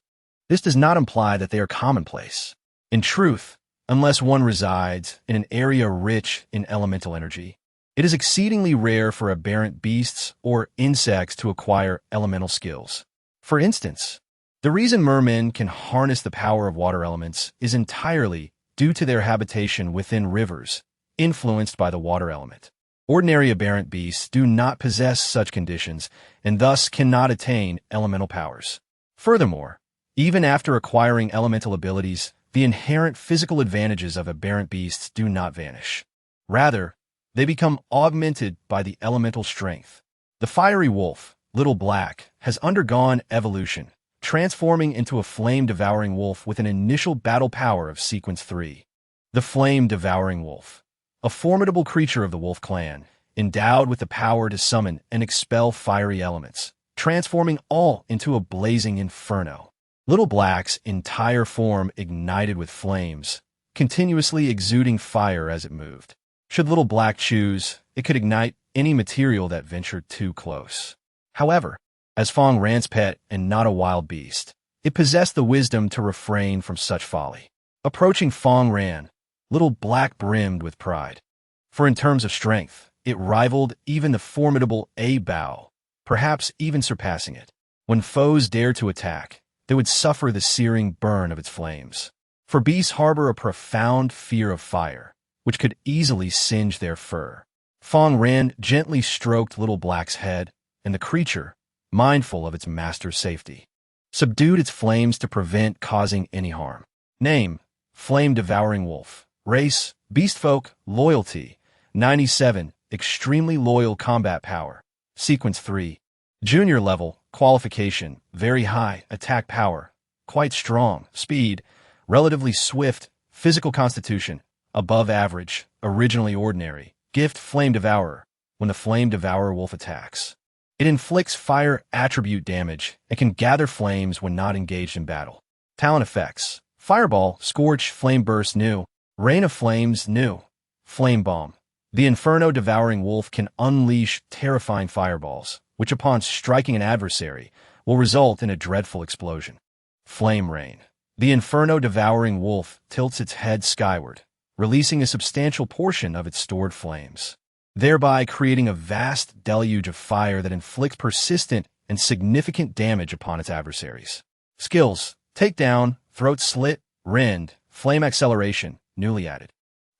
this does not imply that they are commonplace. In truth, unless one resides in an area rich in elemental energy, it is exceedingly rare for aberrant beasts or insects to acquire elemental skills. For instance, the reason mermen can harness the power of water elements is entirely due to their habitation within rivers, influenced by the water element. Ordinary aberrant beasts do not possess such conditions and thus cannot attain elemental powers. Furthermore, even after acquiring elemental abilities, the inherent physical advantages of aberrant beasts do not vanish. Rather, they become augmented by the elemental strength. The fiery wolf, Little Black, has undergone evolution, transforming into a flame-devouring wolf with an initial battle power of Sequence 3. The Flame-Devouring Wolf, a formidable creature of the wolf clan, endowed with the power to summon and expel fiery elements, transforming all into a blazing inferno. Little Black's entire form ignited with flames, continuously exuding fire as it moved. Should Little Black choose, it could ignite any material that ventured too close. However, as Fang Ran's pet and not a wild beast, it possessed the wisdom to refrain from such folly. Approaching Fang Ran, Little Black brimmed with pride. For in terms of strength, it rivaled even the formidable Bao, perhaps even surpassing it. When foes dared to attack, they would suffer the searing burn of its flames. For beasts harbor a profound fear of fire, which could easily singe their fur. Fang Ran gently stroked Little Black's head, and the creature, mindful of its master's safety, subdued its flames to prevent causing any harm. Name: Flame-Devouring Wolf. Race: Beastfolk. Loyalty: 97. Extremely loyal combat power. Sequence 3. Junior level. Qualification: very high. Attack power: quite strong. Speed: relatively swift. Physical constitution: above average. Originally ordinary. Gift: Flame Devourer. When the Flame Devourer wolf attacks, it inflicts fire attribute damage and can gather flames when not engaged in battle. Talent effects: Fireball, Scorch, Flame Burst new, Rain of Flames new, Flame Bomb. The Inferno-Devouring Wolf can unleash terrifying fireballs, which upon striking an adversary will result in a dreadful explosion. Flame Rain. The Inferno-Devouring Wolf tilts its head skyward, releasing a substantial portion of its stored flames, thereby creating a vast deluge of fire that inflicts persistent and significant damage upon its adversaries. Skills: Takedown, Throat Slit, Rend, Flame Acceleration, newly added.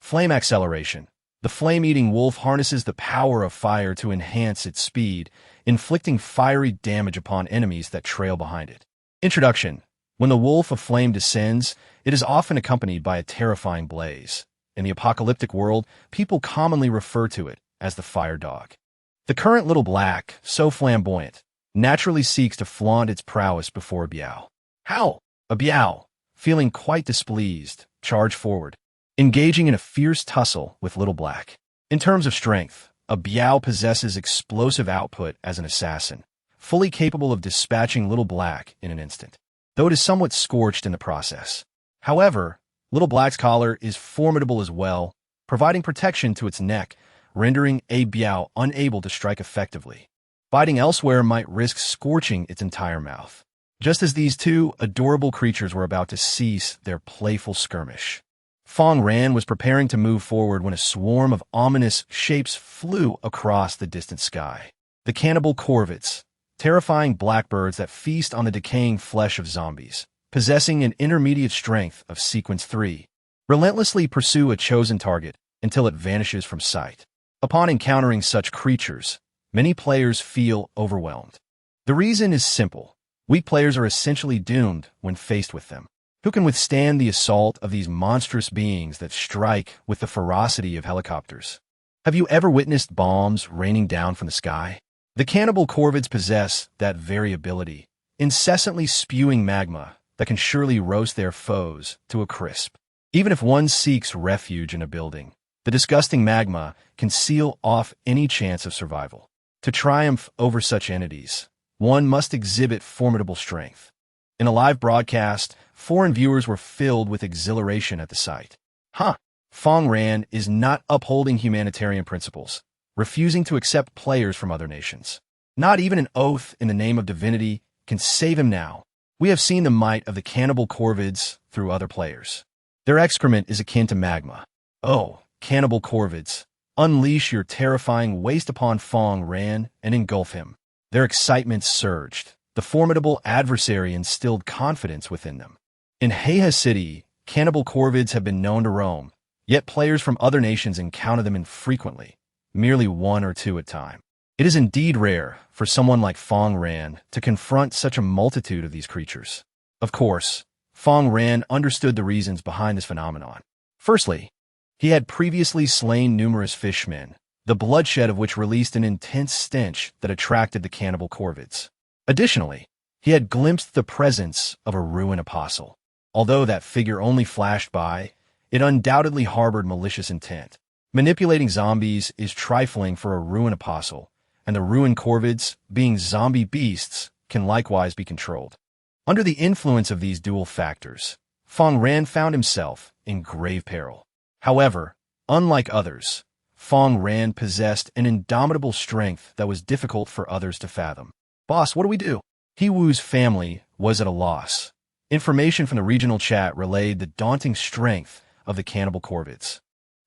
Flame Acceleration. The flame-eating wolf harnesses the power of fire to enhance its speed, inflicting fiery damage upon enemies that trail behind it. Introduction. When the wolf of flame descends, it is often accompanied by a terrifying blaze. In the apocalyptic world, people commonly refer to it as the fire dog. The current Little Black, so flamboyant, naturally seeks to flaunt its prowess before a Biao. How? A Biao, feeling quite displeased, charged forward, engaging in a fierce tussle with Little Black. In terms of strength, a Biao possesses explosive output as an assassin, fully capable of dispatching Little Black in an instant, though it is somewhat scorched in the process. However, Little Black's collar is formidable as well, providing protection to its neck, rendering a Biao unable to strike effectively. Biting elsewhere might risk scorching its entire mouth. Just as these two adorable creatures were about to cease their playful skirmish, Fang Ran was preparing to move forward when a swarm of ominous shapes flew across the distant sky. The cannibal corvids, terrifying blackbirds that feast on the decaying flesh of zombies, possessing an intermediate strength of Sequence 3, relentlessly pursue a chosen target until it vanishes from sight. Upon encountering such creatures, many players feel overwhelmed. The reason is simple. Weak players are essentially doomed when faced with them. Who can withstand the assault of these monstrous beings that strike with the ferocity of helicopters? Have you ever witnessed bombs raining down from the sky? The cannibal corvids possess that very ability, incessantly spewing magma that can surely roast their foes to a crisp. Even if one seeks refuge in a building, the disgusting magma can seal off any chance of survival. To triumph over such entities, one must exhibit formidable strength. In a live broadcast, foreign viewers were filled with exhilaration at the sight. Fang Ran is not upholding humanitarian principles, refusing to accept players from other nations. Not even an oath in the name of divinity can save him now. We have seen the might of the cannibal corvids through other players. Their excrement is akin to magma. Oh, cannibal corvids, unleash your terrifying waste upon Fang Ran and engulf him. Their excitement surged. The formidable adversary instilled confidence within them. In Heiha City, cannibal corvids have been known to roam, yet players from other nations encounter them infrequently, merely one or two at a time. It is indeed rare for someone like Fang Ran to confront such a multitude of these creatures. Of course, Fang Ran understood the reasons behind this phenomenon. Firstly, he had previously slain numerous fishmen, the bloodshed of which released an intense stench that attracted the cannibal corvids. Additionally, he had glimpsed the presence of a ruin apostle. Although that figure only flashed by, it undoubtedly harbored malicious intent. Manipulating zombies is trifling for a ruin apostle, and the ruin corvids, being zombie beasts, can likewise be controlled. Under the influence of these dual factors, Fang Ran found himself in grave peril. However, unlike others, Fang Ran possessed an indomitable strength that was difficult for others to fathom. "Boss, what do we do?" He Wu's family was at a loss. Information from the regional chat relayed the daunting strength of the cannibal corvids,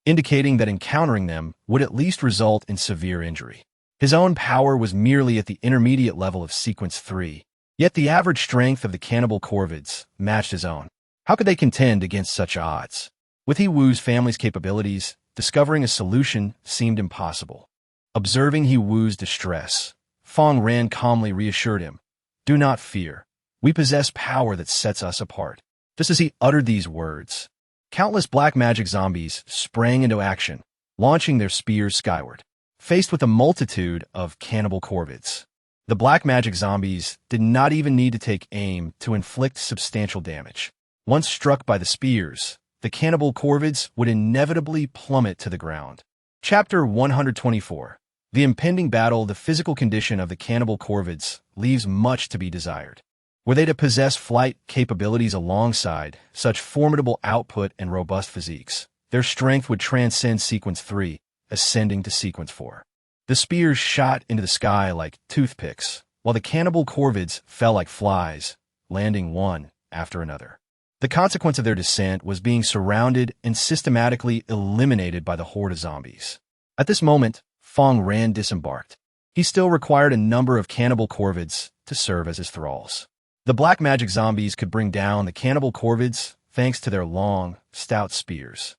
indicating that encountering them would at least result in severe injury. His own power was merely at the intermediate level of Sequence 3, yet the average strength of the cannibal corvids matched his own. How could they contend against such odds? With He Wu's family's capabilities, discovering a solution seemed impossible. Observing He Wu's distress, Fang Ran calmly reassured him, "Do not fear. We possess power that sets us apart." Just as he uttered these words, countless black magic zombies sprang into action, launching their spears skyward. Faced with a multitude of cannibal corvids, the black magic zombies did not even need to take aim to inflict substantial damage. Once struck by the spears, the cannibal corvids would inevitably plummet to the ground. Chapter 124. The impending battle. The physical condition of the cannibal corvids leaves much to be desired. Were they to possess flight capabilities alongside such formidable output and robust physiques, their strength would transcend Sequence 3, ascending to Sequence 4. The spears shot into the sky like toothpicks, while the cannibal corvids fell like flies, landing one after another. The consequence of their descent was being surrounded and systematically eliminated by the horde of zombies. At this moment, Fang Ran disembarked. He still required a number of cannibal corvids to serve as his thralls. The black magic zombies could bring down the cannibal corvids thanks to their long, stout spears.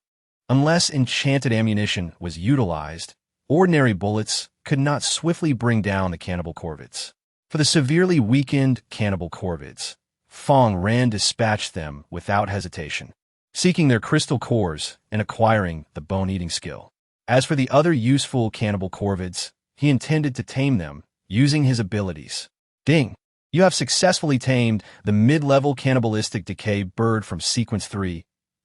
Unless enchanted ammunition was utilized, ordinary bullets could not swiftly bring down the cannibal corvids. For the severely weakened cannibal corvids, Fang Ran dispatched them without hesitation, seeking their crystal cores and acquiring the bone-eating skill. As for the other useful cannibal corvids, he intended to tame them using his abilities. Ding! You have successfully tamed the mid-level cannibalistic decayed bird from Sequence 3,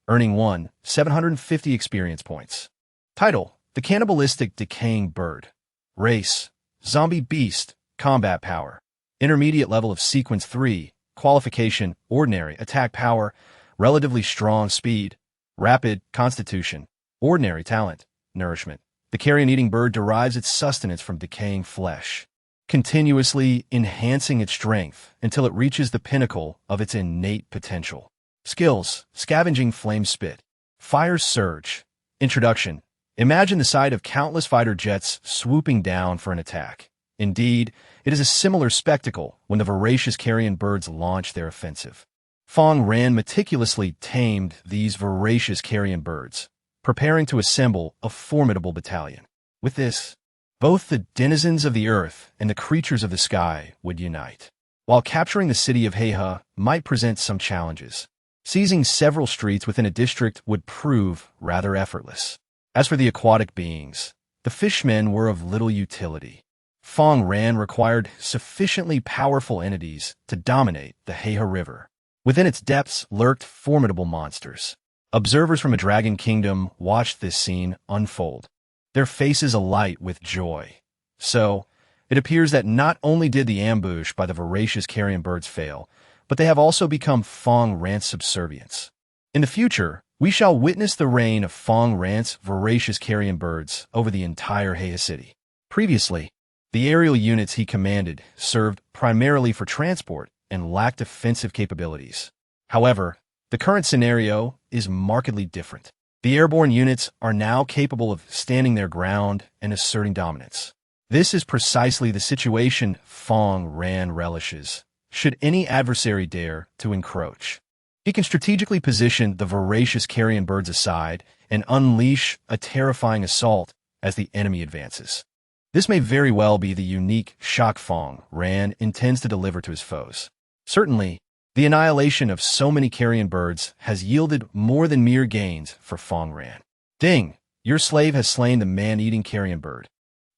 earning 750 experience points. Title: The Cannibalistic Decaying Bird. Race: Zombie Beast. Combat Power: Intermediate level of Sequence 3. Qualification: Ordinary. Attack Power: Relatively strong speed. Rapid. Constitution. Ordinary. Talent: Nourishment. The carrion-eating bird derives its sustenance from decaying flesh, continuously enhancing its strength until it reaches the pinnacle of its innate potential. Skills: Scavenging Flame Spit. Fire Surge. Introduction: Imagine the sight of countless fighter jets swooping down for an attack. Indeed, it is a similar spectacle when the voracious carrion birds launch their offensive. Fang Ran meticulously tamed these voracious carrion birds, preparing to assemble a formidable battalion. With this, both the denizens of the earth and the creatures of the sky would unite. While capturing the city of Heiha might present some challenges, seizing several streets within a district would prove rather effortless. As for the aquatic beings, the fishmen were of little utility. Fang Ran required sufficiently powerful entities to dominate the Heiha River. Within its depths lurked formidable monsters. Observers from a dragon kingdom watched this scene unfold, their faces alight with joy. So, It appears that not only did the ambush by the voracious carrion birds fail, but they have also become Fang Ran's subservients. In the future, we shall witness the reign of Fang Ran's voracious carrion birds over the entire Heya city. Previously, the aerial units he commanded served primarily for transport and lacked offensive capabilities. However, the current scenario is markedly different. The airborne units are now capable of standing their ground and asserting dominance. This is precisely the situation Fang Ran relishes, should any adversary dare to encroach. He can strategically position the voracious carrion birds aside and unleash a terrifying assault as the enemy advances. This may very well be the unique shock Fang Ran intends to deliver to his foes. Certainly, the annihilation of so many carrion birds has yielded more than mere gains for Fang Ran. Ding! Your slave has slain the man-eating carrion bird,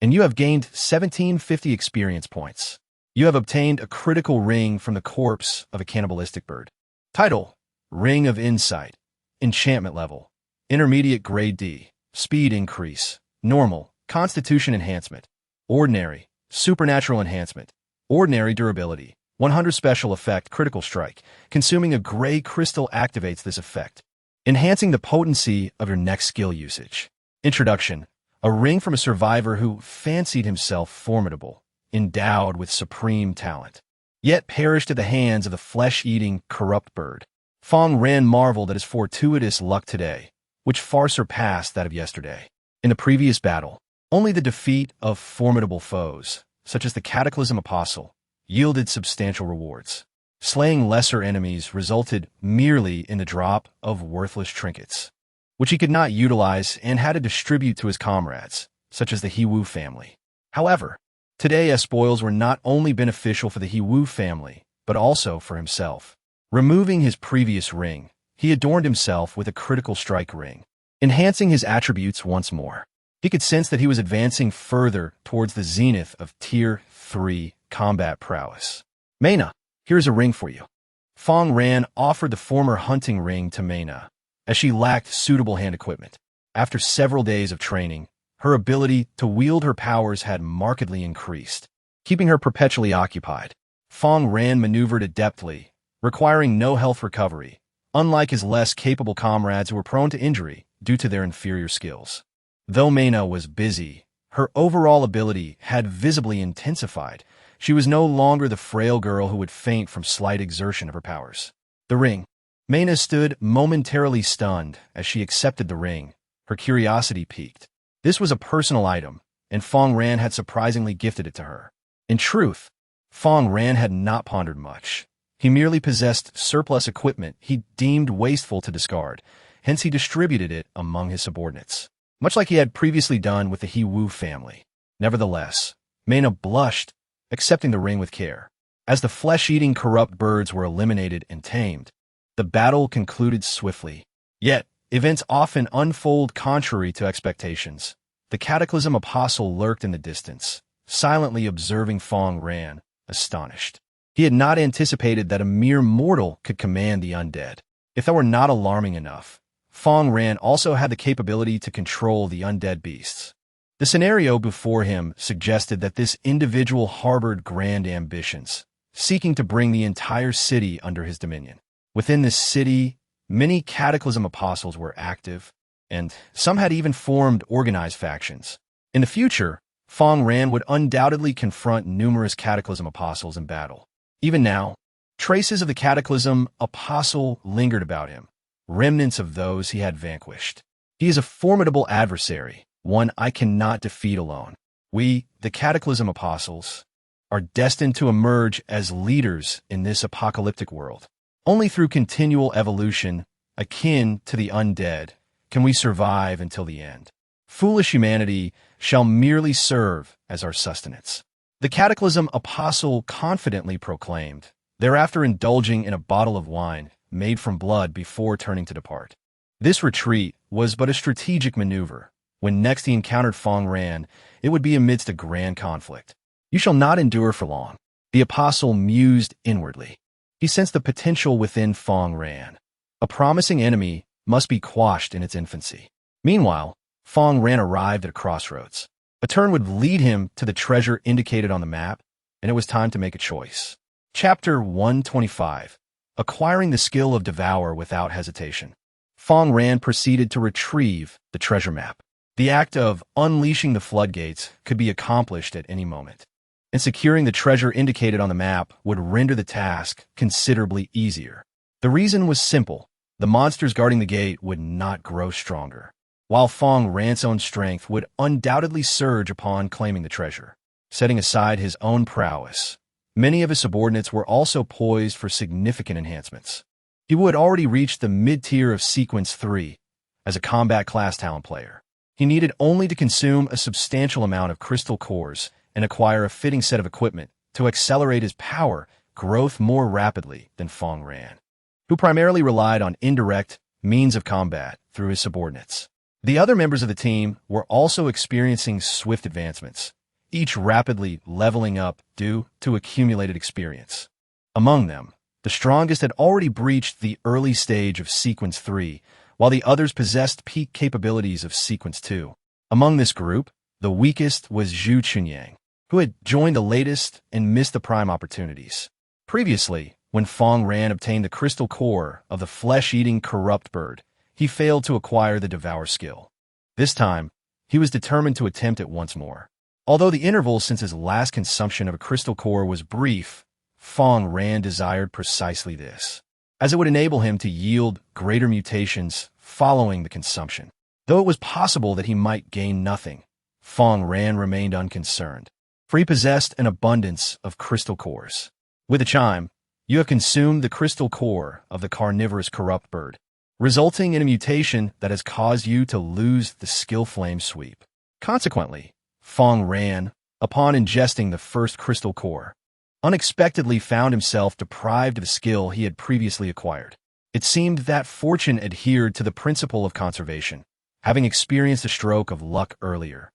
and you have gained 1750 experience points. You have obtained a critical ring from the corpse of a cannibalistic bird. Title: Ring of Insight. Enchantment level: Intermediate grade D. Speed increase: Normal, Constitution enhancement. Ordinary, Supernatural enhancement. Ordinary durability: 100 special effect critical strike. Consuming a gray crystal activates this effect, enhancing the potency of your next skill usage. Introduction: a ring from a survivor who fancied himself formidable, endowed with supreme talent, yet perished at the hands of the flesh-eating, corrupt bird. Fang Ran marveled at his fortuitous luck today, which far surpassed that of yesterday. In the previous battle, only the defeat of formidable foes, such as the Cataclysm Apostle, yielded substantial rewards. Slaying lesser enemies resulted merely in the drop of worthless trinkets, which he could not utilize and had to distribute to his comrades, such as the He-Wu family. However, today as spoils were not only beneficial for the He-Wu family, but also for himself. Removing his previous ring, he adorned himself with a critical strike ring, enhancing his attributes once more. He could sense that he was advancing further towards the zenith of Tier 3 combat prowess. Mena, here's a ring for you. Fang Ran offered the former hunting ring to Mena, as she lacked suitable hand equipment. After several days of training, her ability to wield her powers had markedly increased, keeping her perpetually occupied. Fang Ran maneuvered adeptly, requiring no health recovery, unlike his less capable comrades who were prone to injury due to their inferior skills. Though Mena was busy, her overall ability had visibly intensified. She was no longer the frail girl who would faint from slight exertion of her powers. The ring. Mena stood momentarily stunned as she accepted the ring. Her curiosity piqued. This was a personal item, and Fang Ran had surprisingly gifted it to her. In truth, Fang Ran had not pondered much. He merely possessed surplus equipment he deemed wasteful to discard, hence he distributed it among his subordinates, much like he had previously done with the He-Wu family. Nevertheless, Mena blushed, accepting the ring with care. As the flesh-eating corrupt birds were eliminated and tamed, the battle concluded swiftly. Yet, events often unfold contrary to expectations. The Cataclysm Apostle lurked in the distance, silently observing Fang Ran, astonished. He had not anticipated that a mere mortal could command the undead. If that were not alarming enough, Fang Ran also had the capability to control the undead beasts. The scenario before him suggested that this individual harbored grand ambitions, seeking to bring the entire city under his dominion. Within this city, many Cataclysm Apostles were active, and some had even formed organized factions. In the future, Fang Ran would undoubtedly confront numerous Cataclysm Apostles in battle. Even now, traces of the Cataclysm Apostle lingered about him, remnants of those he had vanquished. He is a formidable adversary, one I cannot defeat alone. We, the Cataclysm Apostles, are destined to emerge as leaders in this apocalyptic world. Only through continual evolution, akin to the undead, can we survive until the end. Foolish humanity shall merely serve as our sustenance. The Cataclysm Apostle confidently proclaimed, thereafter indulging in a bottle of wine made from blood before turning to depart. This retreat was but a strategic maneuver. When next he encountered Fang Ran, it would be amidst a grand conflict. You shall not endure for long. The Apostle mused inwardly. He sensed the potential within Fang Ran. A promising enemy must be quashed in its infancy. Meanwhile, Fang Ran arrived at a crossroads. A turn would lead him to the treasure indicated on the map, and it was time to make a choice. Chapter 125. Acquiring the skill of Devour without hesitation. Fang Ran proceeded to retrieve the treasure map. The act of unleashing the floodgates could be accomplished at any moment, and securing the treasure indicated on the map would render the task considerably easier. The reason was simple. The monsters guarding the gate would not grow stronger, while Fang Ran's own strength would undoubtedly surge upon claiming the treasure. Setting aside his own prowess, many of his subordinates were also poised for significant enhancements. He would already reach the mid-tier of Sequence 3 as a combat class talent player. He needed only to consume a substantial amount of crystal cores and acquire a fitting set of equipment to accelerate his power growth more rapidly than Fang Ran, who primarily relied on indirect means of combat through his subordinates. The other members of the team were also experiencing swift advancements, each rapidly leveling up due to accumulated experience. Among them, the strongest had already breached the early stage of Sequence 3, while the others possessed peak capabilities of Sequence 2. Among this group, the weakest was Zhu Chunyang, who had joined the latest and missed the prime opportunities. Previously, when Fang Ran obtained the crystal core of the flesh-eating corrupt bird, he failed to acquire the Devour skill. This time, he was determined to attempt it once more. Although the interval since his last consumption of a crystal core was brief, Fang Ran desired precisely this, as it would enable him to yield greater mutations following the consumption. Though it was possible that he might gain nothing, Fang Ran remained unconcerned, for he possessed an abundance of crystal cores. With a chime, you have consumed the crystal core of the carnivorous corrupt bird, resulting in a mutation that has caused you to lose the skill flame sweep. Consequently, Fang Ran, upon ingesting the first crystal core, unexpectedly found himself deprived of a skill he had previously acquired. It seemed that fortune adhered to the principle of conservation, having experienced a stroke of luck earlier.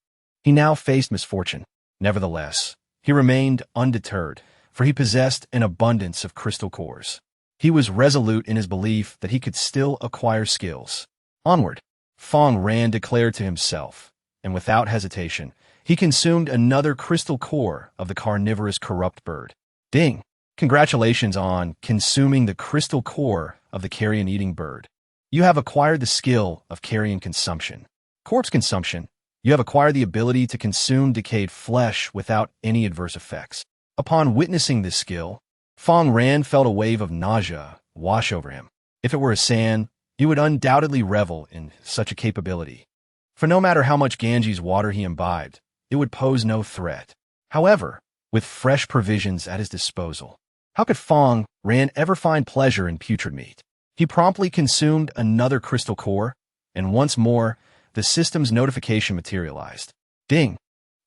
He now faced misfortune. Nevertheless, he remained undeterred, for he possessed an abundance of crystal cores. He was resolute in his belief that he could still acquire skills. Onward, Fang Ran declared to himself, and without hesitation, he consumed another crystal core of the carnivorous corrupt bird. Ding! Congratulations on consuming the crystal core of the carrion-eating bird. You have acquired the skill of carrion consumption. Corpse consumption. You have acquired the ability to consume decayed flesh without any adverse effects. Upon witnessing this skill, Fang Ran felt a wave of nausea wash over him. If it were a San, he would undoubtedly revel in such a capability. For no matter how much Ganges water he imbibed, it would pose no threat. However, with fresh provisions at his disposal, how could Fang Ran ever find pleasure in putrid meat? He promptly consumed another crystal core, and once more, the system's notification materialized. Ding!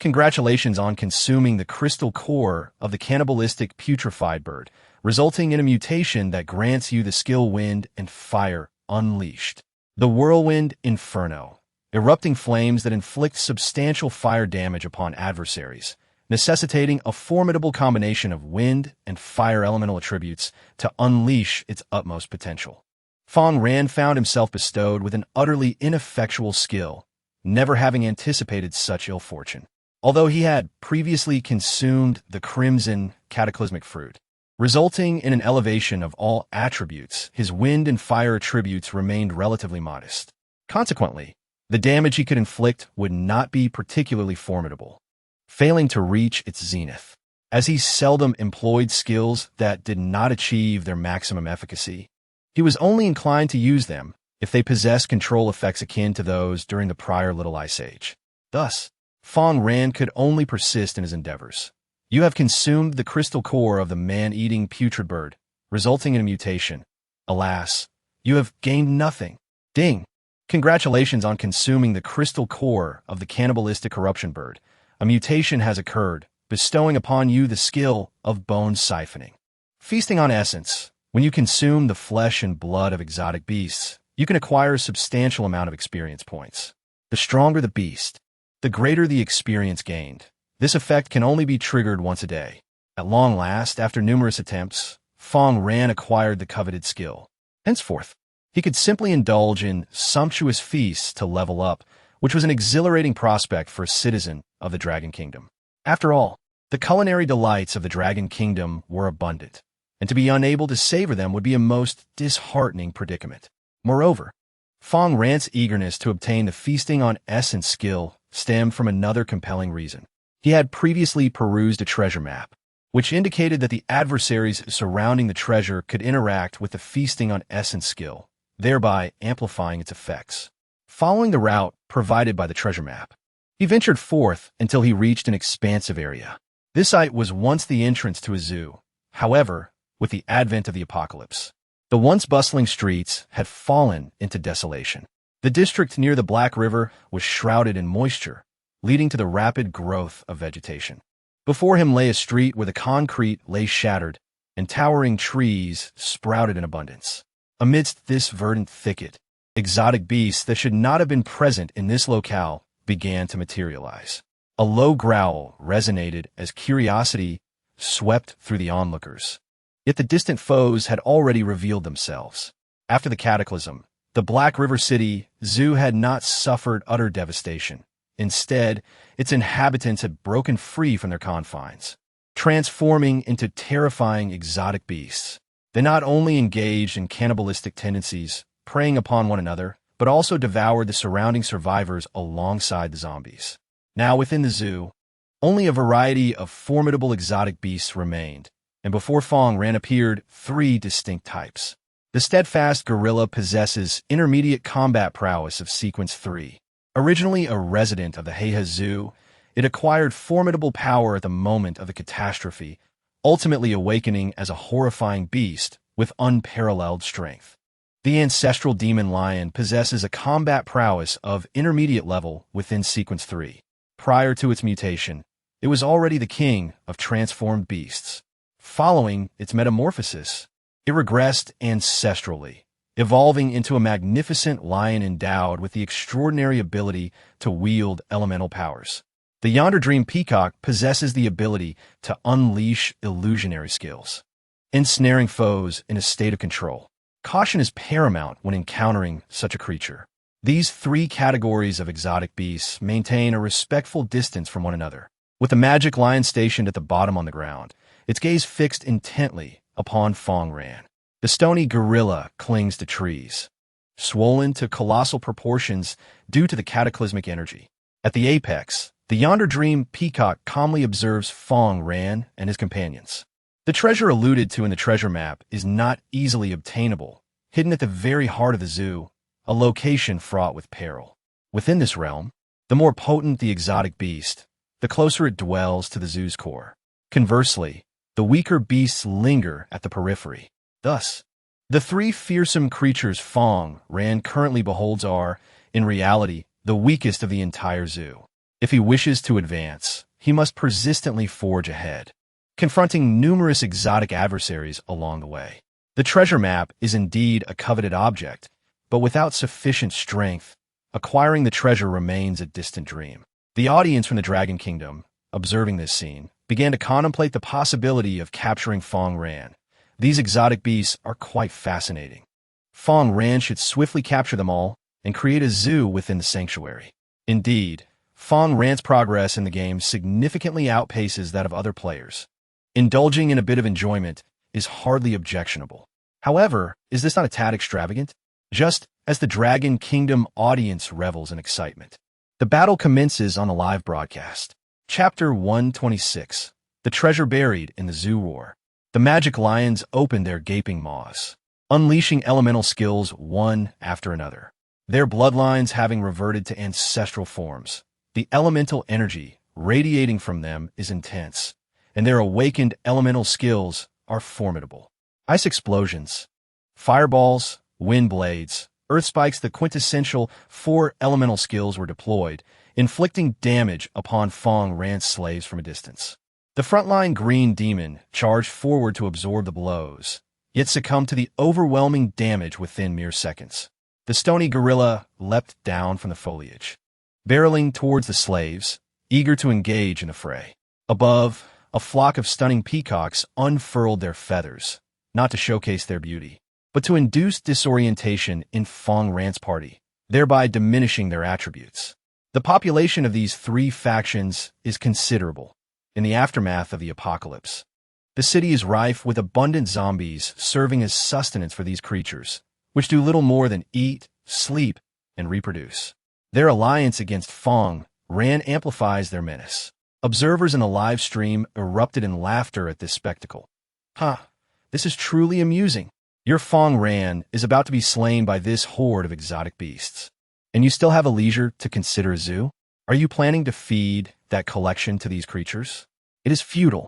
Congratulations on consuming the crystal core of the cannibalistic putrefied bird, resulting in a mutation that grants you the skill Wind and Fire Unleashed. The Whirlwind Inferno. Erupting flames that inflict substantial fire damage upon adversaries, necessitating a formidable combination of wind and fire elemental attributes to unleash its utmost potential. Fang Ran found himself bestowed with an utterly ineffectual skill, never having anticipated such ill fortune. Although he had previously consumed the crimson cataclysmic fruit, resulting in an elevation of all attributes, his wind and fire attributes remained relatively modest. Consequently, the damage he could inflict would not be particularly formidable, failing to reach its zenith. As he seldom employed skills that did not achieve their maximum efficacy, he was only inclined to use them if they possessed control effects akin to those during the prior Little Ice Age. Thus, Fang Ran could only persist in his endeavors. You have consumed the crystal core of the man-eating putrid bird, resulting in a mutation. Alas, you have gained nothing. Ding! Congratulations on consuming the crystal core of the cannibalistic corruption bird. A mutation has occurred, bestowing upon you the skill of bone siphoning. Feasting on essence. When you consume the flesh and blood of exotic beasts, you can acquire a substantial amount of experience points. The stronger the beast, the greater the experience gained. This effect can only be triggered once a day. At long last, after numerous attempts, Fang Ran acquired the coveted skill. Henceforth, he could simply indulge in sumptuous feasts to level up, which was an exhilarating prospect for a citizen of the Dragon Kingdom. After all, the culinary delights of the Dragon Kingdom were abundant, and to be unable to savor them would be a most disheartening predicament. Moreover, Fang Ran's eagerness to obtain the feasting on essence skill stemmed from another compelling reason. He had previously perused a treasure map, which indicated that the adversaries surrounding the treasure could interact with the feasting on essence skill, thereby amplifying its effects. Following the route provided by the treasure map, he ventured forth until he reached an expansive area. This site was once the entrance to a zoo. However, with the advent of the apocalypse, the once bustling streets had fallen into desolation. The district near the Black River was shrouded in moisture, leading to the rapid growth of vegetation. Before him lay a street where the concrete lay shattered, and towering trees sprouted in abundance. Amidst this verdant thicket, exotic beasts that should not have been present in this locale began to materialize. A low growl resonated as curiosity swept through the onlookers. Yet the distant foes had already revealed themselves. After the cataclysm, the Black River City Zoo had not suffered utter devastation. Instead, its inhabitants had broken free from their confines, transforming into terrifying exotic beasts. They not only engaged in cannibalistic tendencies, preying upon one another, but also devoured the surrounding survivors alongside the zombies. Now within the zoo, only a variety of formidable exotic beasts remained, and before Fang Ran appeared 3 distinct types. The steadfast gorilla possesses intermediate combat prowess of Sequence 3. Originally a resident of the Heihe Zoo, it acquired formidable power at the moment of the catastrophe, ultimately awakening as a horrifying beast with unparalleled strength. The ancestral demon lion possesses a combat prowess of intermediate level within Sequence 3. Prior to its mutation, it was already the king of transformed beasts. Following its metamorphosis, it regressed ancestrally, evolving into a magnificent lion endowed with the extraordinary ability to wield elemental powers. The Yonder Dream Peacock possesses the ability to unleash illusionary skills, ensnaring foes in a state of control. Caution is paramount when encountering such a creature. These 3 categories of exotic beasts maintain a respectful distance from one another. With the magic lion stationed at the bottom on the ground, its gaze fixed intently upon Fang Ran. The stony gorilla clings to trees, swollen to colossal proportions due to the cataclysmic energy. At the apex, the Yonder Dream Peacock calmly observes Fang Ran and his companions. The treasure alluded to in the treasure map is not easily obtainable, hidden at the very heart of the zoo, a location fraught with peril. Within this realm, the more potent the exotic beast, the closer it dwells to the zoo's core. Conversely, the weaker beasts linger at the periphery. Thus, the 3 fearsome creatures Fang Ran currently beholds are, in reality, the weakest of the entire zoo. If he wishes to advance, he must persistently forge ahead, confronting numerous exotic adversaries along the way. The treasure map is indeed a coveted object, but without sufficient strength, acquiring the treasure remains a distant dream. The audience from the Dragon Kingdom, observing this scene, began to contemplate the possibility of capturing Fang Ran. These exotic beasts are quite fascinating. Fang Ran should swiftly capture them all and create a zoo within the sanctuary. Indeed, Fang Ran's progress in the game significantly outpaces that of other players. Indulging in a bit of enjoyment is hardly objectionable. However, is this not a tad extravagant? Just as the Dragon Kingdom audience revels in excitement, the battle commences on a live broadcast. Chapter 126, The Treasure Buried in the Zoo War. The magic lions opened their gaping maws, unleashing elemental skills one after another. Their bloodlines having reverted to ancestral forms, the elemental energy radiating from them is intense, and their awakened elemental skills are formidable. Ice explosions, fireballs, wind blades, earth spikes, the quintessential 4 elemental skills were deployed, inflicting damage upon Fang Ran's slaves from a distance. The frontline green demon charged forward to absorb the blows, yet succumbed to the overwhelming damage within mere seconds. The stony gorilla leapt down from the foliage, barreling towards the slaves, eager to engage in the fray. Above, a flock of stunning peacocks unfurled their feathers, not to showcase their beauty, but to induce disorientation in Fang Ran's party, thereby diminishing their attributes. The population of these three factions is considerable. In the aftermath of the apocalypse, the city is rife with abundant zombies serving as sustenance for these creatures, which do little more than eat, sleep, and reproduce. Their alliance against Fang Ran amplifies their menace. Observers in the live stream erupted in laughter at this spectacle. This is truly amusing. Your Fang Ran is about to be slain by this horde of exotic beasts. And you still have a leisure to consider a zoo? Are you planning to feed that collection to these creatures? It is futile.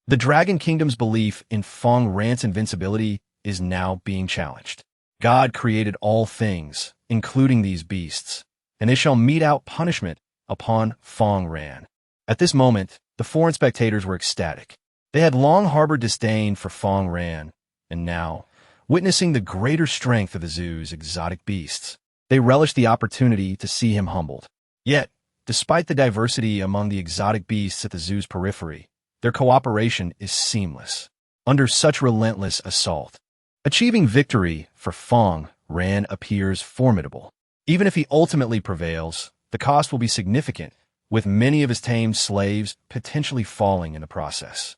The Dragon Kingdom's belief in Fang Ran's invincibility is now being challenged. God created all things, including these beasts, and they shall mete out punishment upon Fang Ran. At this moment, the foreign spectators were ecstatic. They had long harbored disdain for Fang Ran, and now, witnessing the greater strength of the zoo's exotic beasts, they relished the opportunity to see him humbled. Yet, despite the diversity among the exotic beasts at the zoo's periphery, their cooperation is seamless. Under such relentless assault, achieving victory for Fang Ran appears formidable. Even if he ultimately prevails, the cost will be significant, with many of his tamed slaves potentially falling in the process.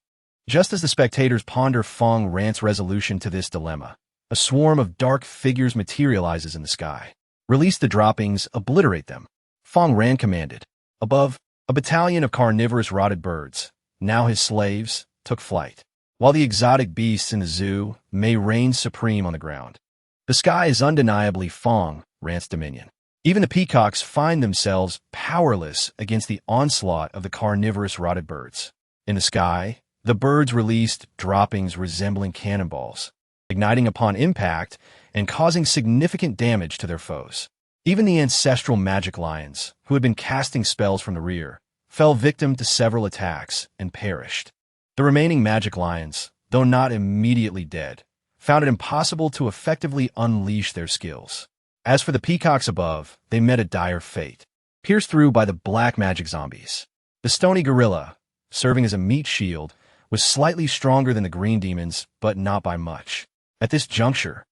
Just as the spectators ponder Fang Ran's resolution to this dilemma, a swarm of dark figures materializes in the sky. Release the droppings, obliterate them. Fang Ran commanded. Above, a battalion of carnivorous rotted birds, now his slaves, took flight. While the exotic beasts in the zoo may reign supreme on the ground, the sky is undeniably Fang Ran's dominion. Even the peacocks find themselves powerless against the onslaught of the carnivorous rotted birds. In the sky, the birds released droppings resembling cannonballs, igniting upon impact and causing significant damage to their foes. Even the ancestral magic lions, who had been casting spells from the rear, fell victim to several attacks and perished. The remaining magic lions, though not immediately dead, found it impossible to effectively unleash their skills. As for the peacocks above, they met a dire fate, pierced through by the black magic zombies. The stony gorilla, serving as a meat shield, was slightly stronger than the green demons, but not by much. At this juncture,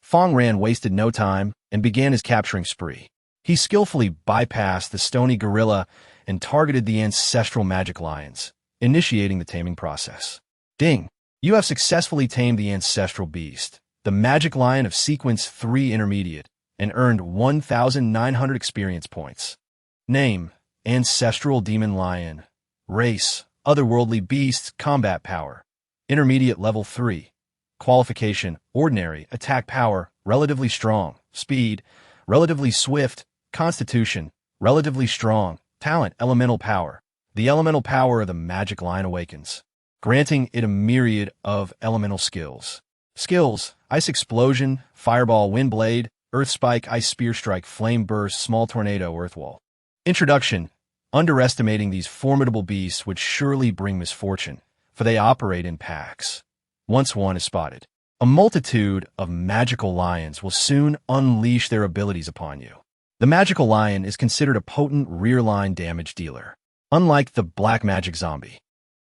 Fang Ran wasted no time and began his capturing spree. He skillfully bypassed the stony gorilla and targeted the ancestral magic lions, initiating the taming process. Ding! You have successfully tamed the ancestral beast, the magic lion of Sequence 3 Intermediate, and earned 1,900 experience points. Name: Ancestral Demon Lion. Race: Otherworldly Beasts. Combat Power: Intermediate Level 3. Qualification: Ordinary. Attack Power: Relatively Strong. Speed: Relatively Swift. Constitution: Relatively Strong. Talent: Elemental Power. The elemental power of the magic lion awakens, granting it a myriad of elemental skills. Skills: Ice Explosion, Fireball, Wind Blade, Earth Spike, Ice Spear Strike, Flame Burst, Small Tornado, Earth Wall. Introduction: Underestimating these formidable beasts would surely bring misfortune, for they operate in packs. Once one is spotted, a multitude of magical lions will soon unleash their abilities upon you. The magical lion is considered a potent rear-line damage dealer. Unlike the black magic zombie,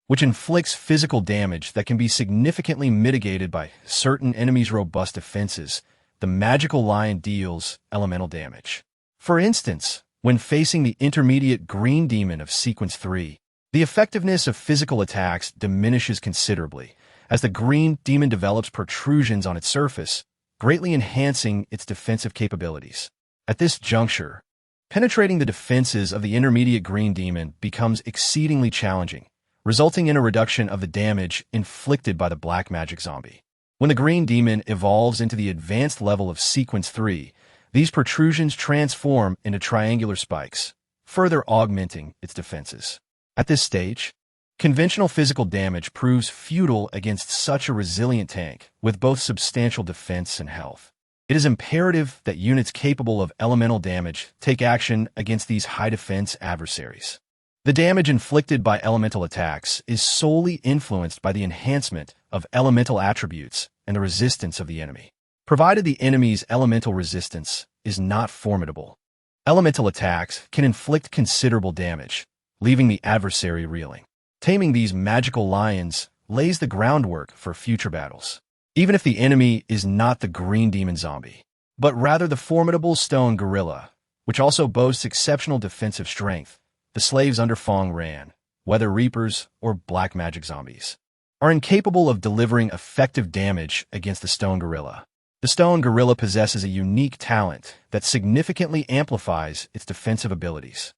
which inflicts physical damage that can be significantly mitigated by certain enemies' robust defenses, the magical lion deals elemental damage. For instance, when facing the intermediate green demon of Sequence 3, the effectiveness of physical attacks diminishes considerably, as the green demon develops protrusions on its surface, greatly enhancing its defensive capabilities. At this juncture, penetrating the defenses of the intermediate green demon becomes exceedingly challenging, resulting in a reduction of the damage inflicted by the black magic zombie. When the green demon evolves into the advanced level of Sequence 3, these protrusions transform into triangular spikes, further augmenting its defenses. At this stage, conventional physical damage proves futile against such a resilient tank with both substantial defense and health. It is imperative that units capable of elemental damage take action against these high-defense adversaries. The damage inflicted by elemental attacks is solely influenced by the enhancement of elemental attributes and the resistance of the enemy. Provided the enemy's elemental resistance is not formidable, elemental attacks can inflict considerable damage, leaving the adversary reeling. Taming these magical lions lays the groundwork for future battles. Even if the enemy is not the green demon zombie, but rather the formidable stone gorilla, which also boasts exceptional defensive strength. The slaves under Fang Ran, whether reapers or black magic zombies, are incapable of delivering effective damage against the stone gorilla. The stone gorilla possesses a unique talent that significantly amplifies its defensive abilities.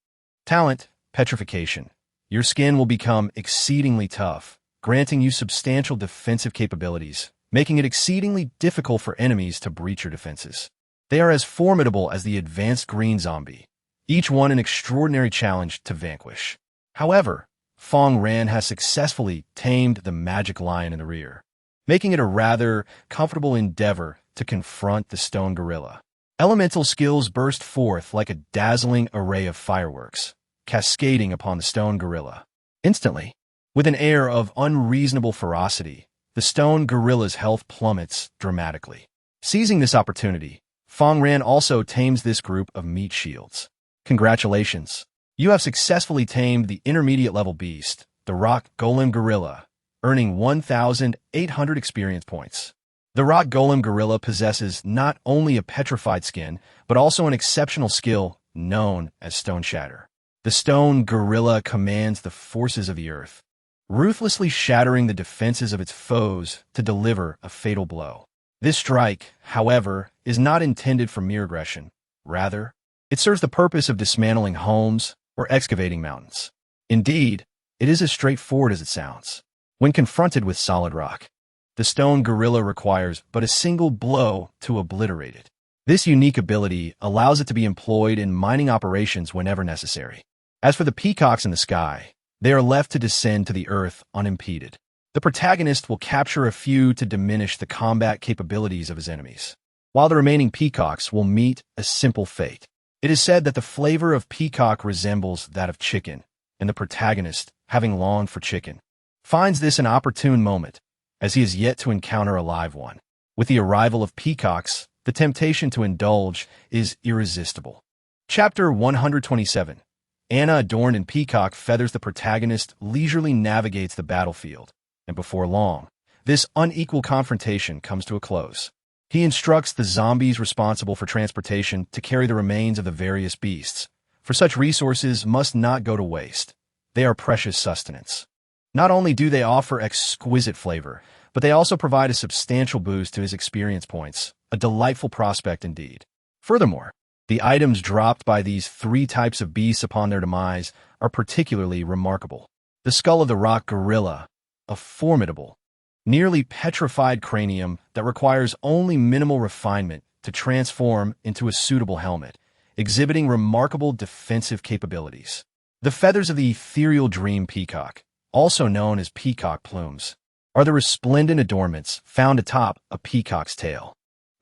Talent: Petrification. Your skin will become exceedingly tough, granting you substantial defensive capabilities, making it exceedingly difficult for enemies to breach your defenses. They are as formidable as the advanced green zombie, each one an extraordinary challenge to vanquish. However, Fang Ran has successfully tamed the magic lion in the rear, making it a rather comfortable endeavor to confront the stone gorilla. Elemental skills burst forth like a dazzling array of fireworks, cascading upon the stone gorilla. Instantly, with an air of unreasonable ferocity, the stone gorilla's health plummets dramatically. Seizing this opportunity, Fang Ran also tames this group of meat shields. Congratulations! You have successfully tamed the intermediate-level beast, the rock golem gorilla, earning 1,800 experience points. The rock golem gorilla possesses not only a petrified skin, but also an exceptional skill known as stone shatter. The stone gorilla commands the forces of the earth, ruthlessly shattering the defenses of its foes to deliver a fatal blow. This strike, however, is not intended for mere aggression. Rather, it serves the purpose of dismantling homes or excavating mountains. Indeed, it is as straightforward as it sounds. When confronted with solid rock, the stone gorilla requires but a single blow to obliterate it. This unique ability allows it to be employed in mining operations whenever necessary. As for the peacocks in the sky, they are left to descend to the earth unimpeded. The protagonist will capture a few to diminish the combat capabilities of his enemies, while the remaining peacocks will meet a simple fate. It is said that the flavor of peacock resembles that of chicken, and the protagonist, having longed for chicken, finds this an opportune moment, as he is yet to encounter a live one. With the arrival of peacocks, the temptation to indulge is irresistible. Chapter 127. Anna, adorned in peacock feathers, the protagonist leisurely navigates the battlefield, and before long, this unequal confrontation comes to a close. He instructs the zombies responsible for transportation to carry the remains of the various beasts, for such resources must not go to waste. They are precious sustenance. Not only do they offer exquisite flavor, but they also provide a substantial boost to his experience points, a delightful prospect indeed. Furthermore, the items dropped by these three types of beasts upon their demise are particularly remarkable. The skull of the rock gorilla, a formidable, nearly petrified cranium that requires only minimal refinement to transform into a suitable helmet, exhibiting remarkable defensive capabilities. The feathers of the ethereal dream peacock, also known as peacock plumes, are the resplendent adornments found atop a peacock's tail.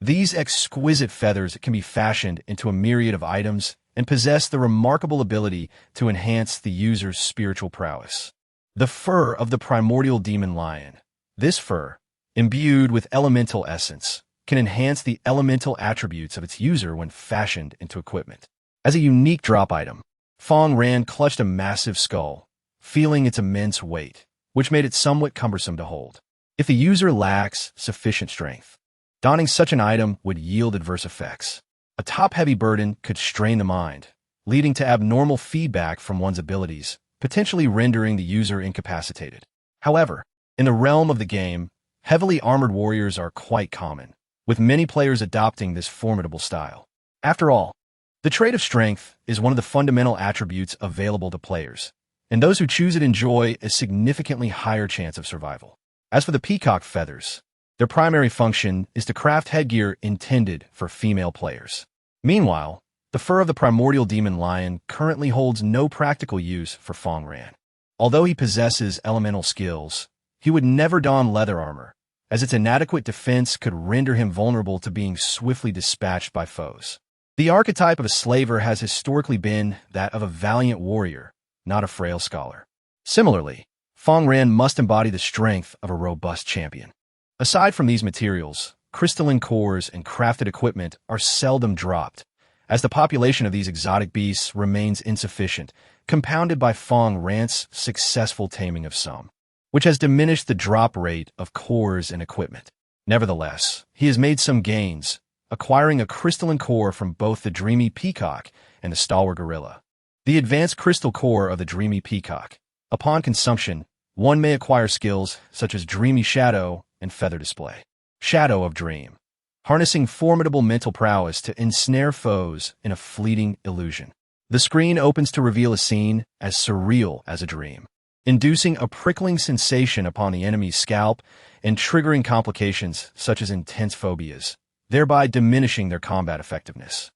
These exquisite feathers can be fashioned into a myriad of items and possess the remarkable ability to enhance the user's spiritual prowess. The fur of the primordial demon lion. This fur, imbued with elemental essence, can enhance the elemental attributes of its user when fashioned into equipment. As a unique drop item, Fang Ran clutched a massive skull, feeling its immense weight, which made it somewhat cumbersome to hold. If the user lacks sufficient strength, donning such an item would yield adverse effects. A top-heavy burden could strain the mind, leading to abnormal feedback from one's abilities, potentially rendering the user incapacitated. However, in the realm of the game, heavily armored warriors are quite common, with many players adopting this formidable style. After all, the trait of strength is one of the fundamental attributes available to players, and those who choose it enjoy a significantly higher chance of survival. As for the peacock feathers, their primary function is to craft headgear intended for female players. Meanwhile, the fur of the primordial demon lion currently holds no practical use for Fang Ran. Although he possesses elemental skills, he would never don leather armor, as its inadequate defense could render him vulnerable to being swiftly dispatched by foes. The archetype of a slaver has historically been that of a valiant warrior, not a frail scholar. Similarly, Fang Ran must embody the strength of a robust champion. Aside from these materials, crystalline cores and crafted equipment are seldom dropped, as the population of these exotic beasts remains insufficient, compounded by Fang Ran's successful taming of some, which has diminished the drop rate of cores and equipment. Nevertheless, he has made some gains, acquiring a crystalline core from both the Dreamy Peacock and the Stalwart Gorilla. The advanced crystal core of the Dreamy Peacock. Upon consumption, one may acquire skills such as Dreamy Shadow and Feather Display. Shadow of Dream. Harnessing formidable mental prowess to ensnare foes in a fleeting illusion. The screen opens to reveal a scene as surreal as a dream, inducing a prickling sensation upon the enemy's scalp and triggering complications such as intense phobias, thereby diminishing their combat effectiveness.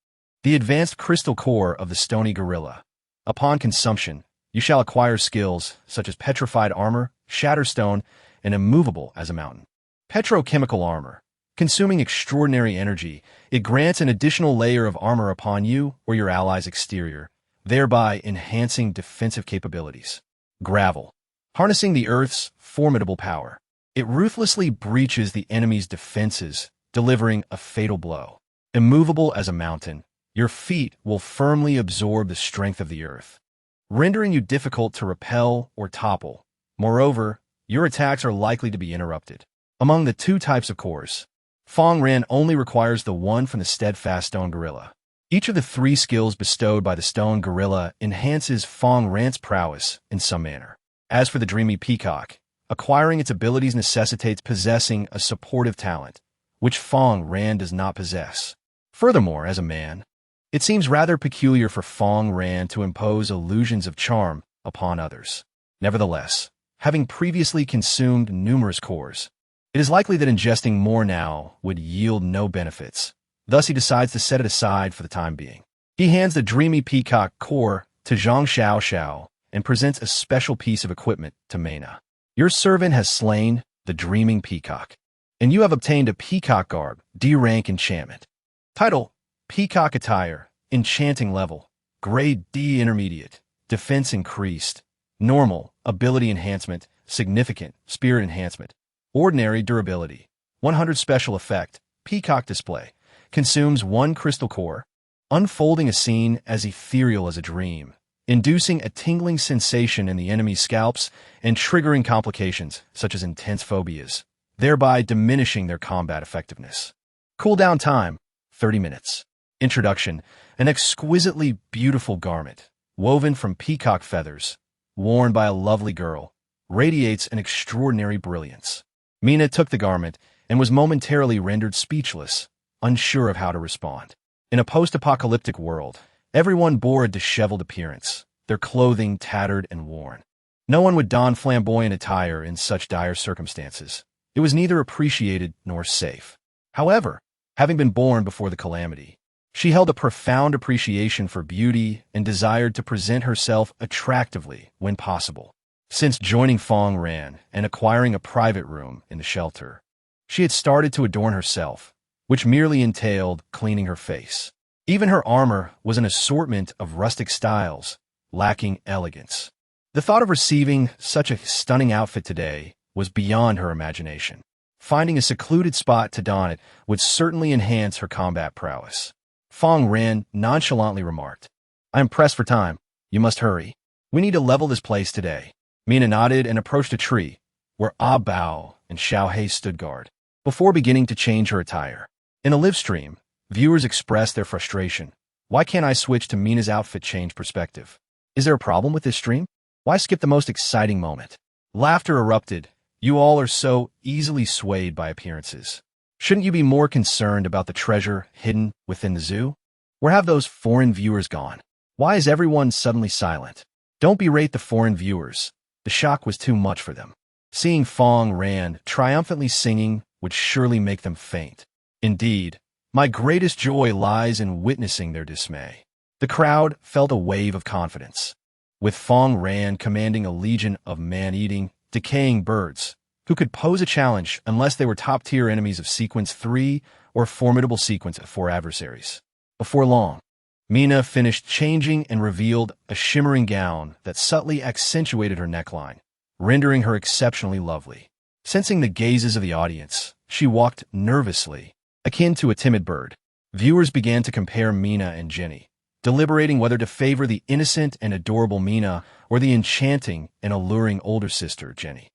The advanced crystal core of the Stony Gorilla. Upon consumption, you shall acquire skills such as Petrified Armor, Shatterstone, and Immovable as a Mountain. Petrochemical Armor. Consuming extraordinary energy, it grants an additional layer of armor upon you or your ally's exterior, thereby enhancing defensive capabilities. Gravel. Harnessing the Earth's formidable power. It ruthlessly breaches the enemy's defenses, delivering a fatal blow. Immovable as a mountain, your feet will firmly absorb the strength of the earth, rendering you difficult to repel or topple. Moreover, your attacks are likely to be interrupted. Among the two types of cores, Fang Ran only requires the one from the steadfast Stone Gorilla. Each of the three skills bestowed by the Stone Gorilla enhances Fang Ran's prowess in some manner. As for the Dreamy Peacock, acquiring its abilities necessitates possessing a supportive talent, which Fang Ran does not possess. Furthermore, as a man, it seems rather peculiar for Fang Ran to impose illusions of charm upon others. Nevertheless, having previously consumed numerous cores, it is likely that ingesting more now would yield no benefits. Thus, he decides to set it aside for the time being. He hands the Dreamy Peacock core to Zhang Xiao Xiao and presents a special piece of equipment to Mena. Your servant has slain the Dreaming Peacock, and you have obtained a Peacock Garb, D-rank enchantment. Title: Peacock Attire, Enchanting Level, Grade D Intermediate, Defense Increased, Normal, Ability Enhancement, Significant, Spirit Enhancement, Ordinary Durability, 100 Special Effect, Peacock Display, consumes 1 crystal core, unfolding a scene as ethereal as a dream, inducing a tingling sensation in the enemy's scalps and triggering complications such as intense phobias, thereby diminishing their combat effectiveness. Cooldown time, 30 minutes. Introduction: an exquisitely beautiful garment, woven from peacock feathers, worn by a lovely girl, radiates an extraordinary brilliance. Mena took the garment and was momentarily rendered speechless, unsure of how to respond. In a post-apocalyptic world, everyone bore a disheveled appearance, their clothing tattered and worn. No one would don flamboyant attire in such dire circumstances. It was neither appreciated nor safe. However, having been born before the calamity, she held a profound appreciation for beauty and desired to present herself attractively when possible. Since joining Fang Ran and acquiring a private room in the shelter, she had started to adorn herself, which merely entailed cleaning her face. Even her armor was an assortment of rustic styles, lacking elegance. The thought of receiving such a stunning outfit today was beyond her imagination. Finding a secluded spot to don it would certainly enhance her combat prowess. Fang Ran nonchalantly remarked, "I am pressed for time. You must hurry. We need to level this place today." Mena nodded and approached a tree, where Ah Bao and Xiao He stood guard, before beginning to change her attire. In a live stream, viewers expressed their frustration. Why can't I switch to Mena's outfit change perspective? Is there a problem with this stream? Why skip the most exciting moment? Laughter erupted. You all are so easily swayed by appearances. Shouldn't you be more concerned about the treasure hidden within the zoo? Where have those foreign viewers gone? Why is everyone suddenly silent? Don't berate the foreign viewers. The shock was too much for them. Seeing Fang Ran triumphantly singing would surely make them faint. Indeed, my greatest joy lies in witnessing their dismay. The crowd felt a wave of confidence, with Fang Ran commanding a legion of man-eating, decaying birds, who could pose a challenge unless they were top-tier enemies of Sequence 3 or formidable Sequence 4 adversaries. Before long, Mena finished changing and revealed a shimmering gown that subtly accentuated her neckline, rendering her exceptionally lovely. Sensing the gazes of the audience, she walked nervously, akin to a timid bird. Viewers began to compare Mena and Jenny, deliberating whether to favor the innocent and adorable Mena or the enchanting and alluring older sister, Jenny.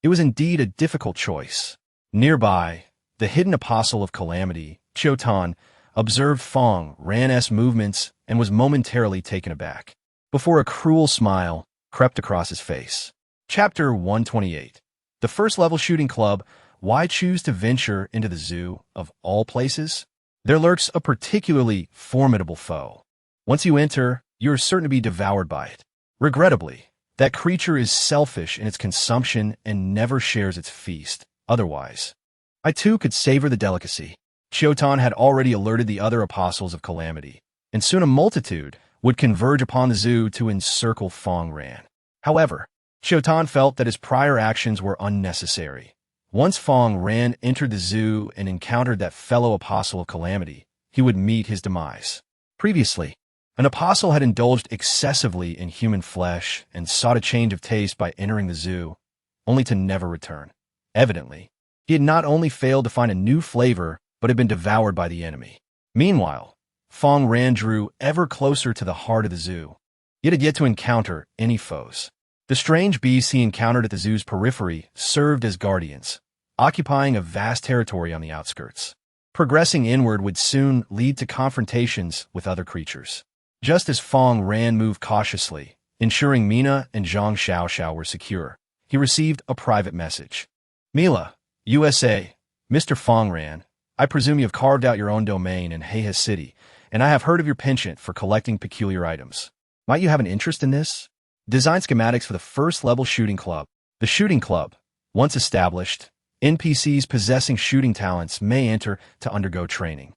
It was indeed a difficult choice. Nearby, the hidden apostle of calamity Chotan observed Fang Ran's movements and was momentarily taken aback, before a cruel smile crept across his face. Chapter 128. The First Level Shooting Club. Why choose to venture into the zoo, of all places? There lurks a particularly formidable foe. Once you enter, you are certain to be devoured by it. Regrettably, that creature is selfish in its consumption and never shares its feast. Otherwise, I too could savor the delicacy. Chotan had already alerted the other apostles of calamity, and soon a multitude would converge upon the zoo to encircle Fang Ran. However, Chotan felt that his prior actions were unnecessary. Once Fang Ran entered the zoo and encountered that fellow apostle of calamity, he would meet his demise. Previously, an apostle had indulged excessively in human flesh and sought a change of taste by entering the zoo, only to never return. Evidently, he had not only failed to find a new flavor, but had been devoured by the enemy. Meanwhile, Fang Ran drew ever closer to the heart of the zoo, yet had yet to encounter any foes. The strange beasts he encountered at the zoo's periphery served as guardians, occupying a vast territory on the outskirts. Progressing inward would soon lead to confrontations with other creatures. Just as Fang Ran moved cautiously, ensuring Mina and Zhang Xiaoxiao were secure, he received a private message. Mila, USA, Mr. Fang Ran, I presume you have carved out your own domain in Heihe City, and I have heard of your penchant for collecting peculiar items. Might you have an interest in this? Design schematics for the First Level Shooting Club. The Shooting Club, once established, NPCs possessing shooting talents may enter to undergo training,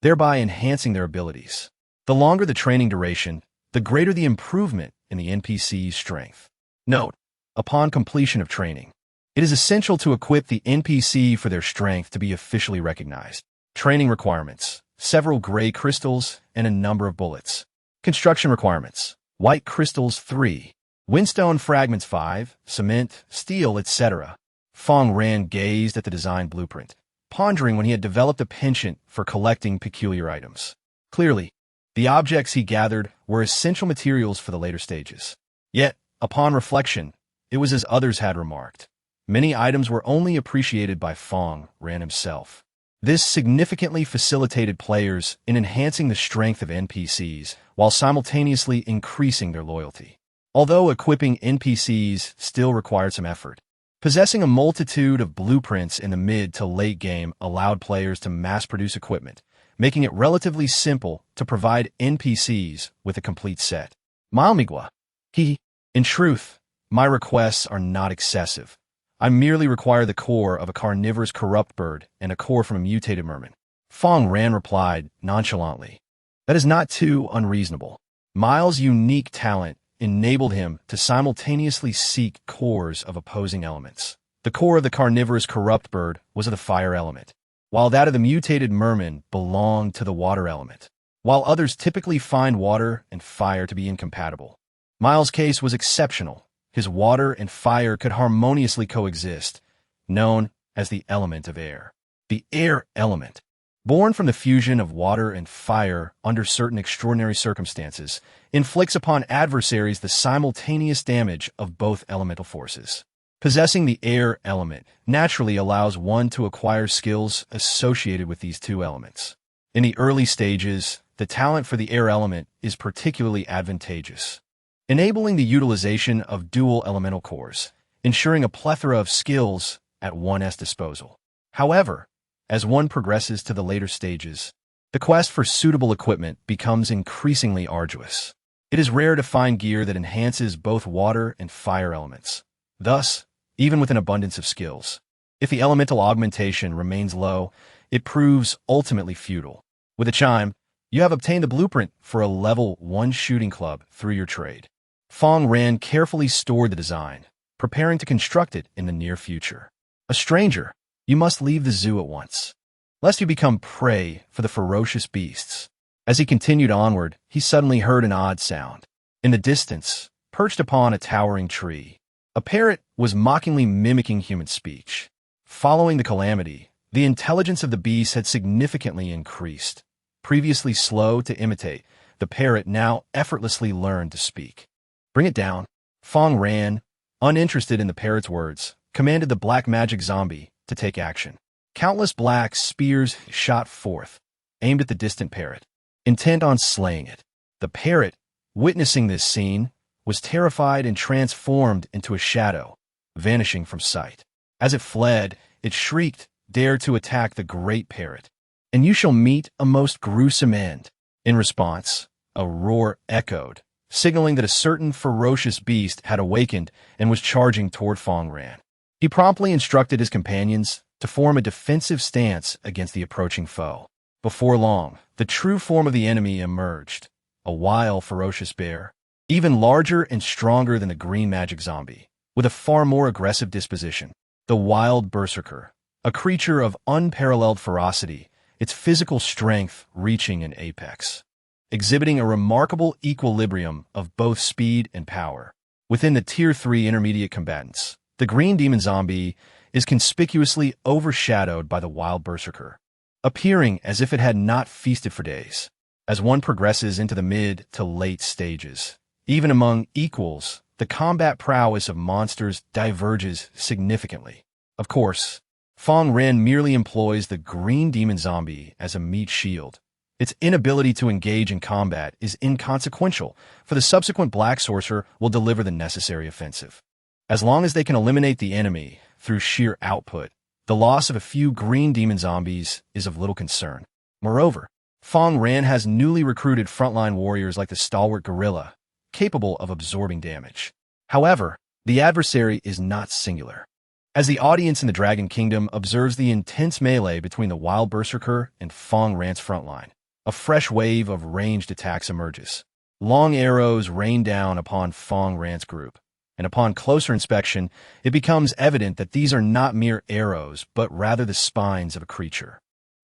thereby enhancing their abilities. The longer the training duration, the greater the improvement in the NPC's strength. Note: upon completion of training, it is essential to equip the NPC for their strength to be officially recognized. Training requirements: several gray crystals and a number of bullets. Construction requirements: white crystals 3, windstone fragments 5, cement, steel, etc. Fang Ran gazed at the design blueprint, pondering when he had developed a penchant for collecting peculiar items. Clearly, the objects he gathered were essential materials for the later stages. Yet, upon reflection, it was as others had remarked. Many items were only appreciated by Fang Ran himself. This significantly facilitated players in enhancing the strength of NPCs while simultaneously increasing their loyalty. Although equipping NPCs still required some effort, possessing a multitude of blueprints in the mid to late game allowed players to mass-produce equipment, making it relatively simple to provide NPCs with a complete set. Malmigwa. In truth, my requests are not excessive. I merely require the core of a carnivorous corrupt bird and a core from a mutated merman. Fang Ran replied nonchalantly. That is not too unreasonable. Miles' unique talent enabled him to simultaneously seek cores of opposing elements. The core of the carnivorous corrupt bird was of the fire element, while that of the mutated merman belonged to the water element. While others typically find water and fire to be incompatible, Miles' case was exceptional. His water and fire could harmoniously coexist, known as the element of air. The air element, born from the fusion of water and fire under certain extraordinary circumstances, inflicts upon adversaries the simultaneous damage of both elemental forces. Possessing the air element naturally allows one to acquire skills associated with these two elements. In the early stages, the talent for the air element is particularly advantageous, enabling the utilization of dual elemental cores, ensuring a plethora of skills at one's disposal. However, as one progresses to the later stages, the quest for suitable equipment becomes increasingly arduous. It is rare to find gear that enhances both water and fire elements. Thus, even with an abundance of skills, if the elemental augmentation remains low, it proves ultimately futile. With a chime, you have obtained the blueprint for a level 1 shooting club through your trade. Fang Ran carefully stored the design, preparing to construct it in the near future. A stranger, you must leave the zoo at once, lest you become prey for the ferocious beasts. As he continued onward, he suddenly heard an odd sound. In the distance, perched upon a towering tree, a parrot was mockingly mimicking human speech. Following the calamity, the intelligence of the beast had significantly increased. Previously slow to imitate, the parrot now effortlessly learned to speak. Bring it down. Fang Ran, uninterested in the parrot's words, commanded the black magic zombie to take action. Countless black spears shot forth, aimed at the distant parrot, intent on slaying it. The parrot, witnessing this scene, was terrified and transformed into a shadow, vanishing from sight. As it fled, it shrieked, "Dare to attack the great parrot, and you shall meet a most gruesome end." In response, a roar echoed, signaling that a certain ferocious beast had awakened and was charging toward Fang Ran. He promptly instructed his companions to form a defensive stance against the approaching foe. Before long, the true form of the enemy emerged, a wild, ferocious bear, even larger and stronger than the green magic zombie, with a far more aggressive disposition. The wild berserker, a creature of unparalleled ferocity, its physical strength reaching an apex, exhibiting a remarkable equilibrium of both speed and power. Within the Tier 3 intermediate combatants, the green demon zombie is conspicuously overshadowed by the wild berserker, appearing as if it had not feasted for days. As one progresses into the mid to late stages, even among equals, the combat prowess of monsters diverges significantly. Of course, Fang Ran merely employs the green demon zombie as a meat shield. Its inability to engage in combat is inconsequential, for the subsequent black sorcerer will deliver the necessary offensive. As long as they can eliminate the enemy through sheer output, the loss of a few green demon zombies is of little concern. Moreover, Fang Ran has newly recruited frontline warriors like the stalwart gorilla, capable of absorbing damage. However, the adversary is not singular. As the audience in the Dragon Kingdom observes the intense melee between the wild berserker and Fang Ran's frontline, a fresh wave of ranged attacks emerges. Long arrows rain down upon Fang Ran's group, and upon closer inspection, it becomes evident that these are not mere arrows, but rather the spines of a creature.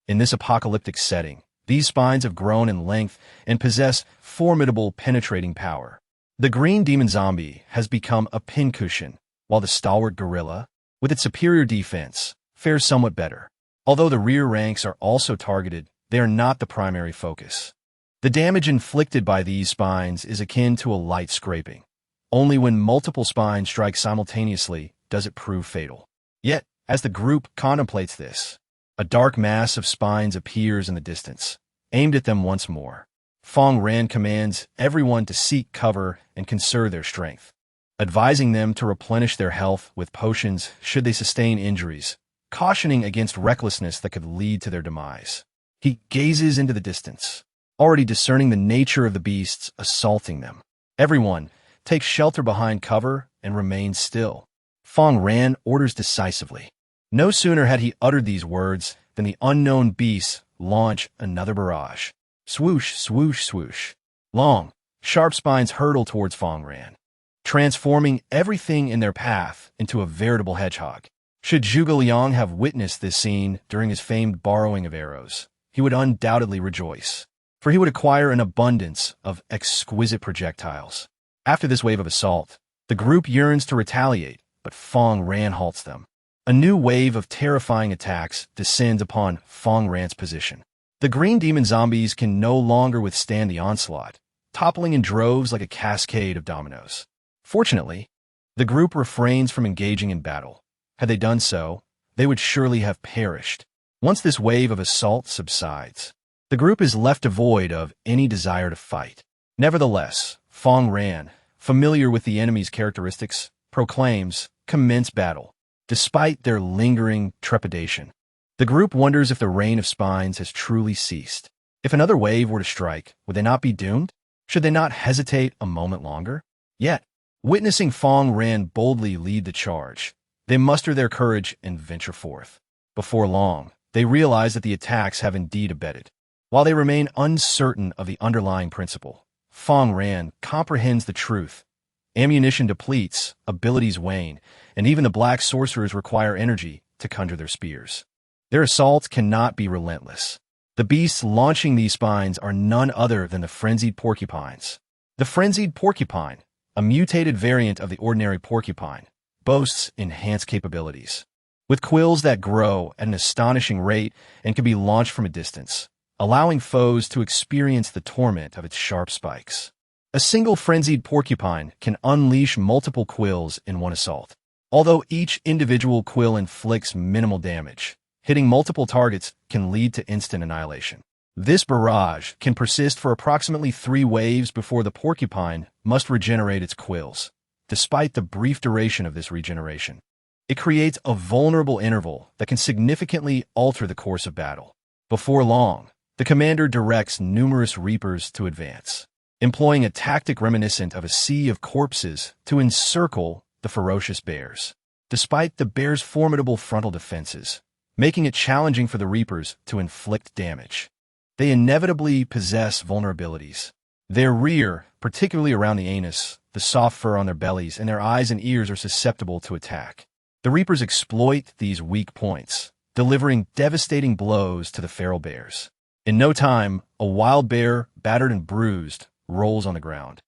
In this apocalyptic setting, these spines have grown in length and possess formidable penetrating power. The green demon zombie has become a pincushion, while the stalwart gorilla, with its superior defense, fares somewhat better. Although the rear ranks are also targeted, they are not the primary focus. The damage inflicted by these spines is akin to a light scraping. Only when multiple spines strike simultaneously does it prove fatal. Yet, as the group contemplates this, a dark mass of spines appears in the distance, aimed at them once more. Fang Ran commands everyone to seek cover and conserve their strength, advising them to replenish their health with potions should they sustain injuries, cautioning against recklessness that could lead to their demise. He gazes into the distance, already discerning the nature of the beasts assaulting them. Everyone takes shelter behind cover and remains still. Fang Ran orders decisively. No sooner had he uttered these words than the unknown beasts launch another barrage. Swoosh, swoosh, swoosh. Long, sharp spines hurtle towards Fang Ran, transforming everything in their path into a veritable hedgehog. Should Zhuge Liang have witnessed this scene during his famed borrowing of arrows, he would undoubtedly rejoice, for he would acquire an abundance of exquisite projectiles. After this wave of assault, the group yearns to retaliate, but Fang Ran halts them. A new wave of terrifying attacks descends upon Fang Ran's position. The green demon zombies can no longer withstand the onslaught, toppling in droves like a cascade of dominoes. Fortunately, the group refrains from engaging in battle. Had they done so, they would surely have perished. Once this wave of assault subsides, the group is left devoid of any desire to fight. Nevertheless, Fang Ran, familiar with the enemy's characteristics, proclaims, "Commence battle." Despite their lingering trepidation, the group wonders if the rain of spines has truly ceased. If another wave were to strike, would they not be doomed? Should they not hesitate a moment longer? Yet, witnessing Fang Ran boldly lead the charge, they muster their courage and venture forth. Before long, they realize that the attacks have indeed abated. While they remain uncertain of the underlying principle, Fang Ran comprehends the truth. Ammunition depletes, abilities wane, and even the black sorcerers require energy to conjure their spears. Their assaults cannot be relentless. The beasts launching these spines are none other than the frenzied porcupines. The frenzied porcupine, a mutated variant of the ordinary porcupine, boasts enhanced capabilities, with quills that grow at an astonishing rate and can be launched from a distance, allowing foes to experience the torment of its sharp spikes. A single frenzied porcupine can unleash multiple quills in one assault. Although each individual quill inflicts minimal damage, Hitting multiple targets can lead to instant annihilation. This barrage can persist for approximately 3 waves before the porcupine must regenerate its quills. Despite the brief duration of this regeneration, it creates a vulnerable interval that can significantly alter the course of battle. Before long, the commander directs numerous reapers to advance, employing a tactic reminiscent of a sea of corpses to encircle the ferocious bears. Despite the bears' formidable frontal defenses, making it challenging for the reapers to inflict damage, they inevitably possess vulnerabilities. Their rear, particularly around the anus, the soft fur on their bellies, and their eyes and ears are susceptible to attack. The reapers exploit these weak points, delivering devastating blows to the feral bears. In no time, a wild bear, battered and bruised, rolls on the ground,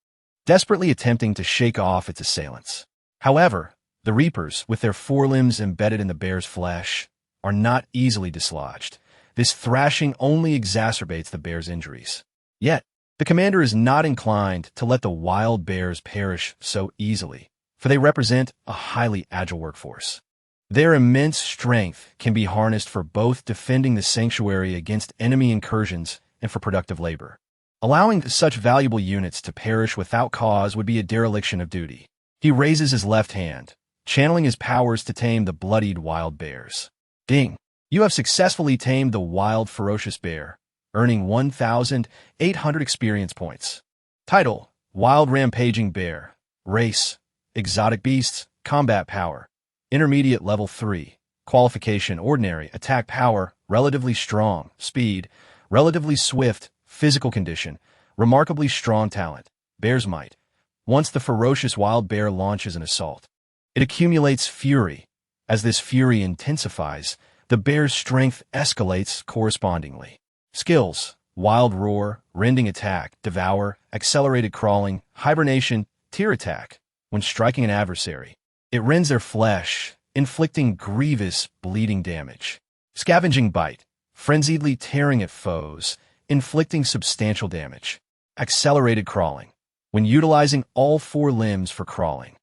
desperately attempting to shake off its assailants. However, the reapers, with their forelimbs embedded in the bear's flesh, are not easily dislodged. This thrashing only exacerbates the bear's injuries. Yet, the commander is not inclined to let the wild bears perish so easily, for they represent a highly agile workforce. Their immense strength can be harnessed for both defending the sanctuary against enemy incursions and for productive labor. Allowing such valuable units to perish without cause would be a dereliction of duty. He raises his left hand, channeling his powers to tame the bloodied wild bears. Ding! You have successfully tamed the wild, ferocious bear, earning 1,800 experience points. Title: Wild Rampaging Bear. Race: Exotic Beasts. Combat Power: Intermediate Level 3. Qualification: Ordinary. Attack Power: Relatively Strong. Speed: Relatively Swift. Physical Condition: Remarkably Strong. Talent: Bear's Might. Once the ferocious wild bear launches an assault, it accumulates fury. As this fury intensifies, the bear's strength escalates correspondingly. Skills: Wild Roar, Rending Attack, Devour, Accelerated Crawling, Hibernation, Tear Attack. When striking an adversary, it rends their flesh, inflicting grievous bleeding damage. Scavenging Bite, frenziedly tearing at foes, inflicting substantial damage. Accelerated Crawling, when utilizing all 4 limbs for crawling,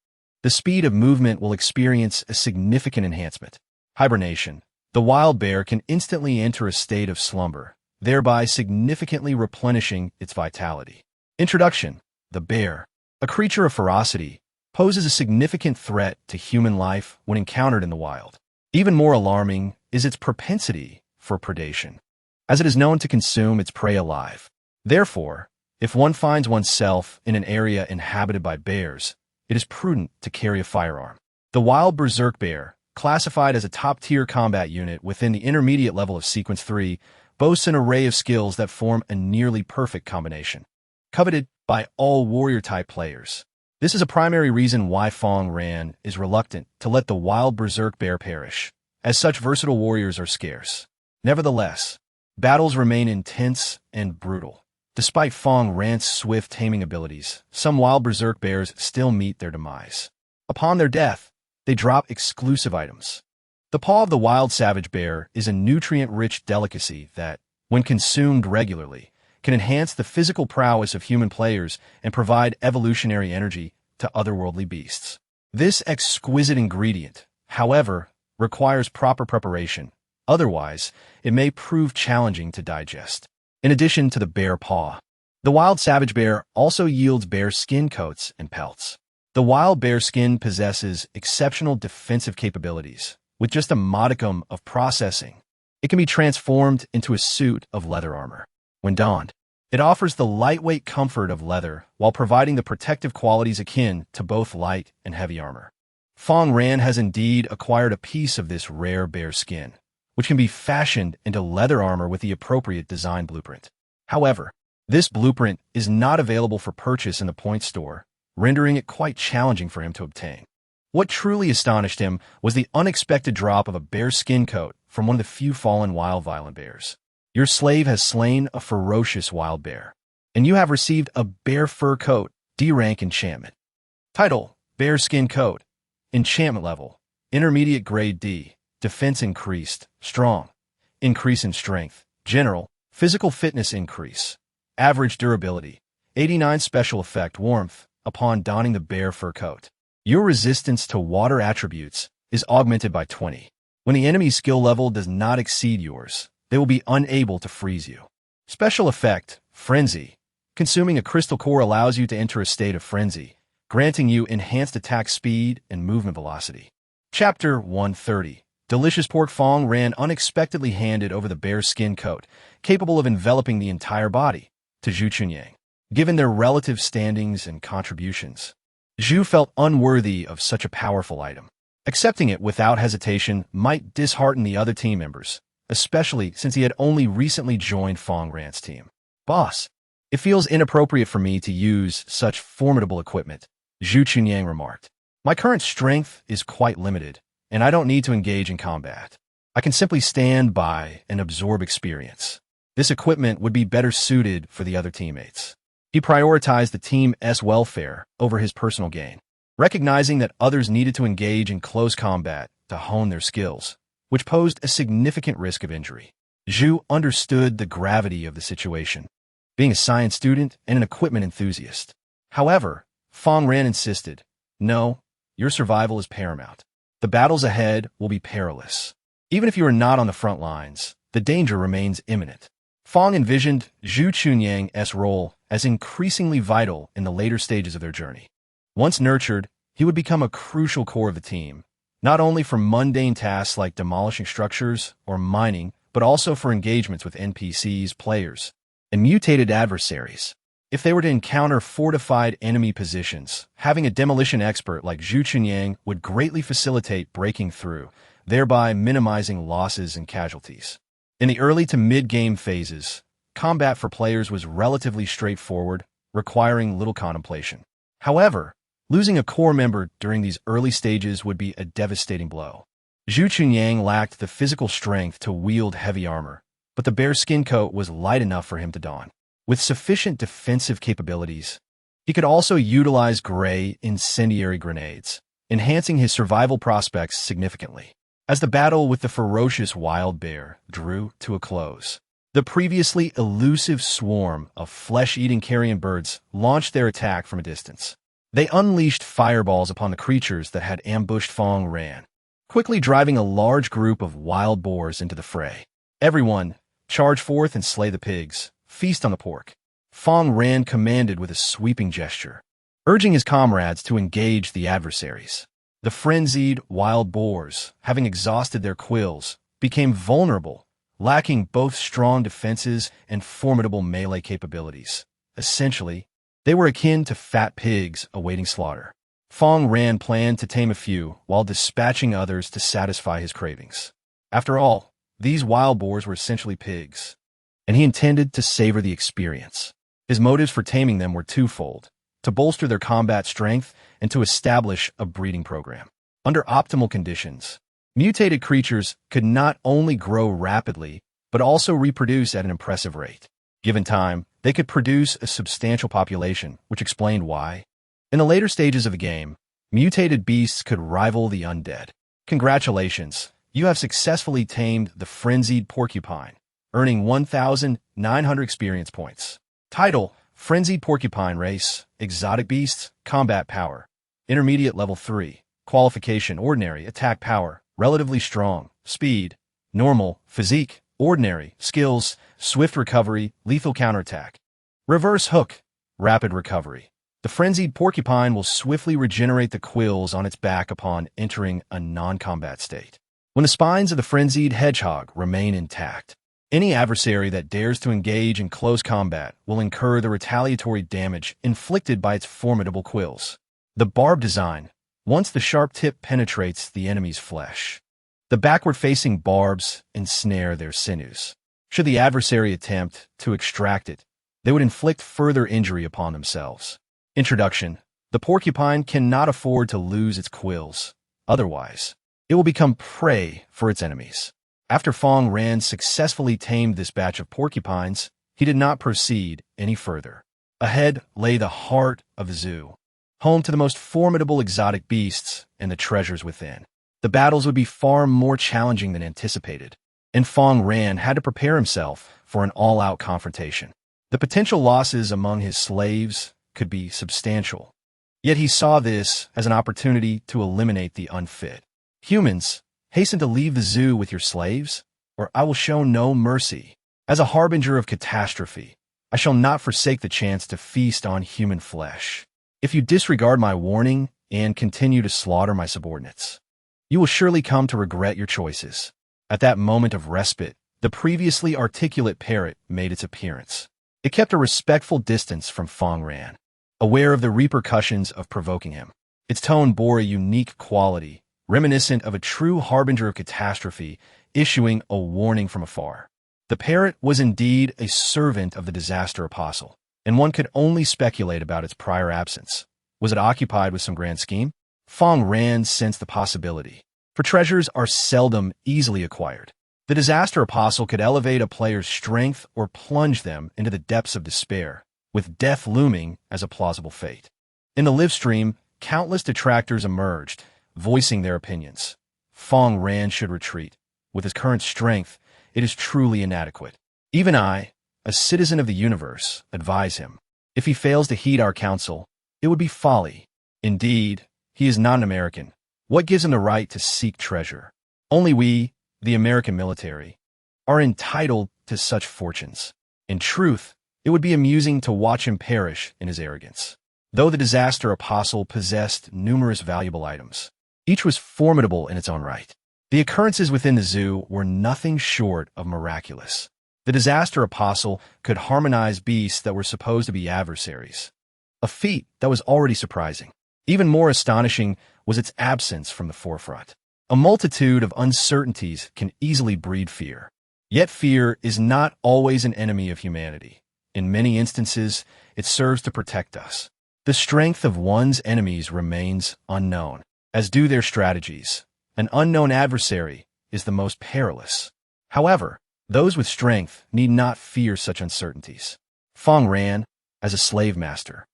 the speed of movement will experience a significant enhancement. Hibernation, the wild bear can instantly enter a state of slumber, thereby significantly replenishing its vitality. Introduction: The bear, a creature of ferocity, poses a significant threat to human life when encountered in the wild. Even more alarming is its propensity for predation, as it is known to consume its prey alive. Therefore, if one finds oneself in an area inhabited by bears, it is prudent to carry a firearm. The wild berserk bear, classified as a top-tier combat unit within the intermediate level of Sequence 3, boasts an array of skills that form a nearly perfect combination, coveted by all warrior-type players. This is a primary reason why Fang Ran is reluctant to let the wild berserk bear perish, as such versatile warriors are scarce. Nevertheless, battles remain intense and brutal. Despite Fang Ran's swift taming abilities, some wild berserk bears still meet their demise. Upon their death, they drop exclusive items. The paw of the wild savage bear is a nutrient-rich delicacy that, when consumed regularly, can enhance the physical prowess of human players and provide evolutionary energy to otherworldly beasts. This exquisite ingredient, however, requires proper preparation. Otherwise, it may prove challenging to digest. In addition to the bear paw, the wild savage bear also yields bear skin coats and pelts. The wild bear skin possesses exceptional defensive capabilities. With just a modicum of processing, it can be transformed into a suit of leather armor. When donned, it offers the lightweight comfort of leather while providing the protective qualities akin to both light and heavy armor. Fang Ran has indeed acquired a piece of this rare bear skin, which can be fashioned into leather armor with the appropriate design blueprint. However, this blueprint is not available for purchase in the point store, rendering it quite challenging for him to obtain. What truly astonished him was the unexpected drop of a bear skin coat from one of the few fallen wild violent bears. Your slave has slain a ferocious wild bear, and you have received a bear fur coat, D-rank enchantment. Title: Bear skin coat. Enchantment level: Intermediate grade D. Defense increased. Strong. Increase in strength. General. Physical fitness increase. Average durability. 89. Special effect: Warmth. Upon donning the bear fur coat, your resistance to water attributes is augmented by 20. When the enemy's skill level does not exceed yours, they will be unable to freeze you. Special effect, Frenzy. Consuming a crystal core allows you to enter a state of frenzy, granting you enhanced attack speed and movement velocity. Chapter 130. Delicious pork. Fang Ran unexpectedly handed over the bear's skin coat, capable of enveloping the entire body, to Zhu Chunyang. Given their relative standings and contributions, Zhu felt unworthy of such a powerful item. Accepting it without hesitation might dishearten the other team members, especially since he had only recently joined Fang Ran's team. Boss, it feels inappropriate for me to use such formidable equipment, Zhu Chunyang remarked. My current strength is quite limited, and I don't need to engage in combat. I can simply stand by and absorb experience. This equipment would be better suited for the other teammates. He prioritized the team's welfare over his personal gain, recognizing that others needed to engage in close combat to hone their skills, which posed a significant risk of injury. Zhu understood the gravity of the situation, being a science student and an equipment enthusiast. However, Fang Ran insisted, "No, your survival is paramount. The battles ahead will be perilous. Even if you are not on the front lines, the danger remains imminent." Fang envisioned Zhu Chunyang's role as increasingly vital in the later stages of their journey. Once nurtured, he would become a crucial core of the team, not only for mundane tasks like demolishing structures or mining, but also for engagements with NPCs, players, and mutated adversaries. If they were to encounter fortified enemy positions, having a demolition expert like Zhu Chunyang would greatly facilitate breaking through, thereby minimizing losses and casualties. In the early to mid-game phases, combat for players was relatively straightforward, requiring little contemplation. However, losing a core member during these early stages would be a devastating blow. Zhu Chunyang lacked the physical strength to wield heavy armor, but the bear skin coat was light enough for him to don. With sufficient defensive capabilities, he could also utilize gray incendiary grenades, enhancing his survival prospects significantly. As the battle with the ferocious wild bear drew to a close, the previously elusive swarm of flesh-eating carrion birds launched their attack from a distance. They unleashed fireballs upon the creatures that had ambushed Fang Ran, quickly driving a large group of wild boars into the fray. Everyone, charge forth and slay the pigs, feast on the pork. Fang Ran commanded with a sweeping gesture, urging his comrades to engage the adversaries. The frenzied wild boars, having exhausted their quills, became vulnerable, lacking both strong defenses and formidable melee capabilities. Essentially, they were akin to fat pigs awaiting slaughter. Fang Ran planned to tame a few while dispatching others to satisfy his cravings. After all, these wild boars were essentially pigs, and he intended to savor the experience. His motives for taming them were twofold: to bolster their combat strength and to establish a breeding program. Under optimal conditions, mutated creatures could not only grow rapidly, but also reproduce at an impressive rate. Given time, they could produce a substantial population, which explained why, in the later stages of the game, mutated beasts could rival the undead. Congratulations, you have successfully tamed the frenzied porcupine, earning 1,900 experience points. Title: Frenzied Porcupine Race, Exotic Beasts, Combat Power. Intermediate Level 3. Qualification: Ordinary, Attack Power, Relatively Strong, Speed, Normal, Physique, Ordinary, Skills, Swift Recovery, Lethal Counterattack. Reverse Hook, Rapid Recovery. The frenzied porcupine will swiftly regenerate the quills on its back upon entering a non-combat state, when the spines of the frenzied hedgehog remain intact. Any adversary that dares to engage in close combat will incur the retaliatory damage inflicted by its formidable quills. The barb design: once the sharp tip penetrates the enemy's flesh, the backward-facing barbs ensnare their sinews. Should the adversary attempt to extract it, they would inflict further injury upon themselves. Introduction: the porcupine cannot afford to lose its quills, otherwise, it will become prey for its enemies. After Fang Ran successfully tamed this batch of porcupines, he did not proceed any further. Ahead lay the heart of the zoo, home to the most formidable exotic beasts and the treasures within. The battles would be far more challenging than anticipated, and Fang Ran had to prepare himself for an all-out confrontation. The potential losses among his slaves could be substantial, yet he saw this as an opportunity to eliminate the unfit. Humans, Hasten to leave the zoo with your slaves, or I will show no mercy. As a harbinger of catastrophe, I shall not forsake the chance to feast on human flesh. If you disregard my warning and continue to slaughter my subordinates, you will surely come to regret your choices. At that moment of respite, the previously articulate parrot made its appearance. It kept a respectful distance from Fang Ran, aware of the repercussions of provoking him. Its tone bore a unique quality, reminiscent of a true harbinger of catastrophe, issuing a warning from afar. The parrot was indeed a servant of the disaster apostle, and one could only speculate about its prior absence. Was it occupied with some grand scheme? Fang Ran sensed the possibility, for treasures are seldom easily acquired. The disaster apostle could elevate a player's strength or plunge them into the depths of despair, with death looming as a plausible fate. In the live stream, countless detractors emerged, voicing their opinions. Fang Ran should retreat. With his current strength, it is truly inadequate. Even I, a citizen of the universe, advise him. If he fails to heed our counsel, it would be folly. Indeed, he is not an American. What gives him the right to seek treasure? Only we, the American military, are entitled to such fortunes. In truth, it would be amusing to watch him perish in his arrogance. Though the disaster apostle possessed numerous valuable items, each was formidable in its own right. The occurrences within the zoo were nothing short of miraculous. The disaster apostle could harmonize beasts that were supposed to be adversaries, a feat that was already surprising. Even more astonishing was its absence from the forefront. A multitude of uncertainties can easily breed fear. Yet fear is not always an enemy of humanity. In many instances, it serves to protect us. The strength of one's enemies remains unknown, as do their strategies. An unknown adversary is the most perilous. However, those with strength need not fear such uncertainties. Fang Ran, as a slave master,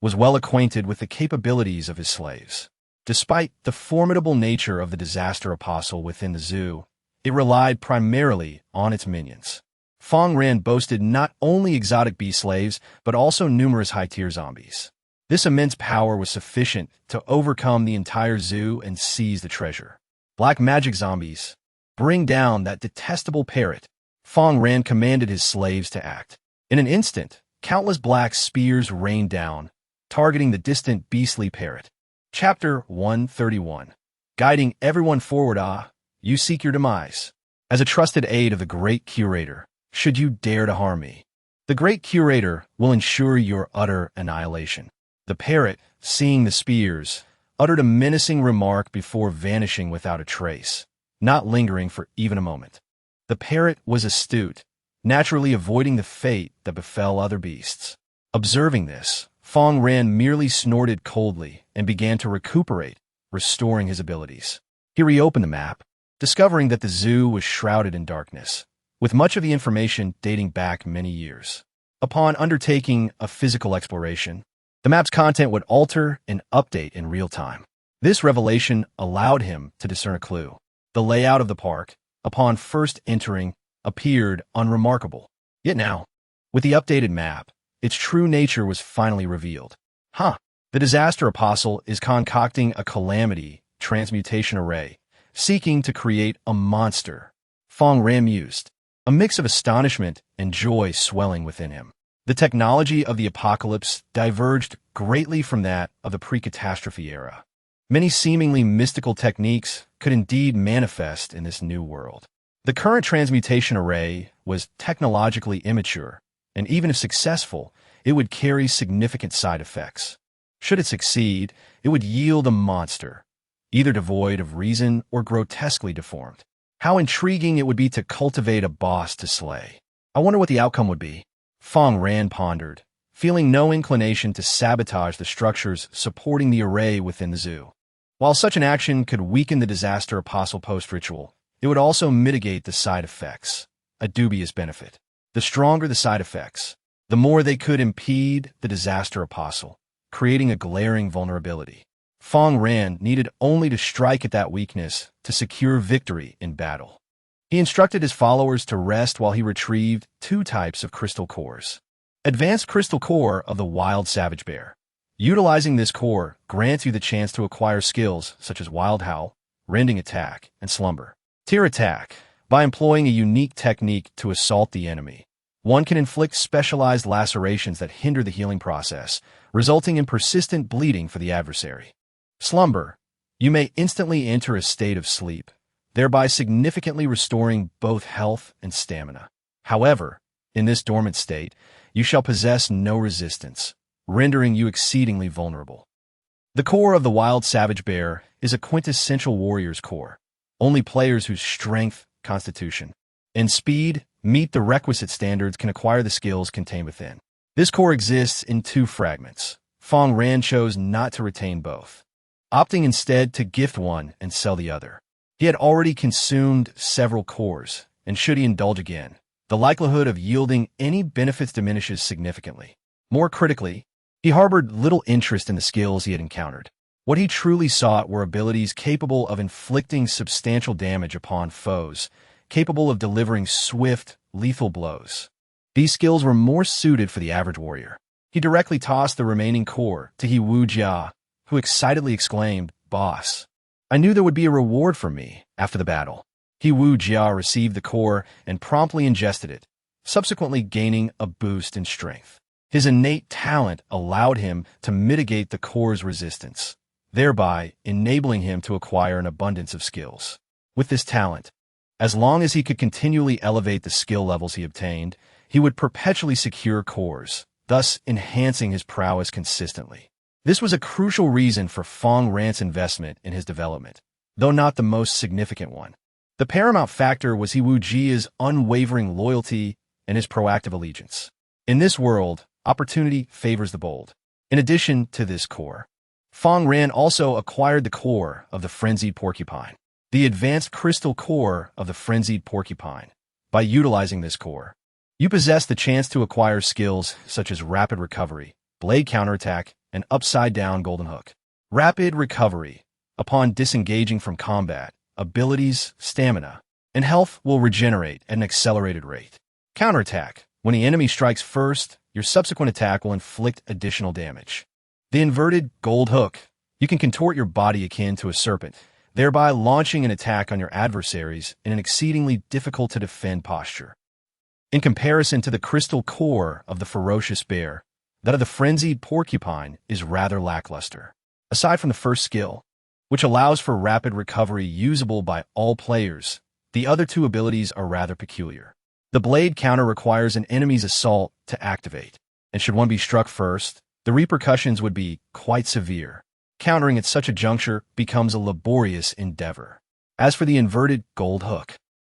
was well acquainted with the capabilities of his slaves. Despite the formidable nature of the disaster apostle within the zoo, it relied primarily on its minions. Fang Ran boasted not only exotic bee slaves, but also numerous high-tier zombies. This immense power was sufficient to overcome the entire zoo and seize the treasure. Black magic zombies, bring down that detestable parrot. Fang Ran commanded his slaves to act. In an instant, countless black spears rained down, targeting the distant beastly parrot. Chapter 131. Guiding everyone forward. You seek your demise. As a trusted aide of the Great Curator, should you dare to harm me, the Great Curator will ensure your utter annihilation. The parrot, seeing the spears, uttered a menacing remark before vanishing without a trace, not lingering for even a moment. The parrot was astute, naturally avoiding the fate that befell other beasts. Observing this, Fang Ran merely snorted coldly and began to recuperate, restoring his abilities. He reopened the map, discovering that the zoo was shrouded in darkness, with much of the information dating back many years. Upon undertaking a physical exploration, the map's content would alter and update in real time. This revelation allowed him to discern a clue. The layout of the park, upon first entering, appeared unremarkable. Yet now, with the updated map, its true nature was finally revealed. The disaster apostle is concocting a calamity transmutation array, seeking to create a monster. Fang Ran mused, a mix of astonishment and joy swelling within him. The technology of the apocalypse diverged greatly from that of the pre-catastrophe era. Many seemingly mystical techniques could indeed manifest in this new world. The current transmutation array was technologically immature, and even if successful, it would carry significant side effects. Should it succeed, it would yield a monster, either devoid of reason or grotesquely deformed. How intriguing it would be to cultivate a boss to slay. I wonder what the outcome would be. Fang Ran pondered, feeling no inclination to sabotage the structures supporting the array within the zoo. While such an action could weaken the disaster apostle post-ritual, it would also mitigate the side effects, a dubious benefit. The stronger the side effects, the more they could impede the disaster apostle, creating a glaring vulnerability. Fang Ran needed only to strike at that weakness to secure victory in battle. He instructed his followers to rest while he retrieved 2 types of crystal cores. Advanced crystal core of the wild savage bear. Utilizing this core grants you the chance to acquire skills such as wild howl, rending attack, and slumber. Tier attack. By employing a unique technique to assault the enemy, one can inflict specialized lacerations that hinder the healing process, resulting in persistent bleeding for the adversary. Slumber. You may instantly enter a state of sleep, thereby significantly restoring both health and stamina. However, in this dormant state, you shall possess no resistance, rendering you exceedingly vulnerable. The core of the wild savage bear is a quintessential warrior's core. Only players whose strength, constitution, and speed meet the requisite standards can acquire the skills contained within. This core exists in two fragments. Fang Ran chose not to retain both, opting instead to gift one and sell the other. He had already consumed several cores, and should he indulge again, the likelihood of yielding any benefits diminishes significantly. More critically, he harbored little interest in the skills he had encountered. What he truly sought were abilities capable of inflicting substantial damage upon foes, capable of delivering swift, lethal blows. These skills were more suited for the average warrior. He directly tossed the remaining core to He Wu Jia, who excitedly exclaimed, "Boss, I knew there would be a reward for me after the battle." He Wu Jia received the core and promptly ingested it, subsequently gaining a boost in strength. His innate talent allowed him to mitigate the core's resistance, thereby enabling him to acquire an abundance of skills. With this talent, as long as he could continually elevate the skill levels he obtained, he would perpetually secure cores, thus enhancing his prowess consistently. This was a crucial reason for Fang Ran's investment in his development, though not the most significant one. The paramount factor was He Wu Jia's unwavering loyalty and his proactive allegiance. In this world, opportunity favors the bold. In addition to this core, Fang Ran also acquired the core of the Frenzied Porcupine, the advanced crystal core of the Frenzied Porcupine. By utilizing this core, you possess the chance to acquire skills such as Rapid Recovery, Blade Counterattack, and Upside-Down Golden Hook. Rapid Recovery. Upon disengaging from combat, abilities, stamina, and health will regenerate at an accelerated rate. Counterattack. When the enemy strikes first, your subsequent attack will inflict additional damage. The Inverted Gold Hook. You can contort your body akin to a serpent, thereby launching an attack on your adversaries in an exceedingly difficult-to-defend posture. In comparison to the crystal core of the ferocious bear, that of the Frenzied Porcupine is rather lackluster. Aside from the first skill, which allows for rapid recovery usable by all players, the other two abilities are rather peculiar. The blade counter requires an enemy's assault to activate, and should one be struck first, the repercussions would be quite severe. Countering at such a juncture becomes a laborious endeavor. As for the Inverted Gold Hook,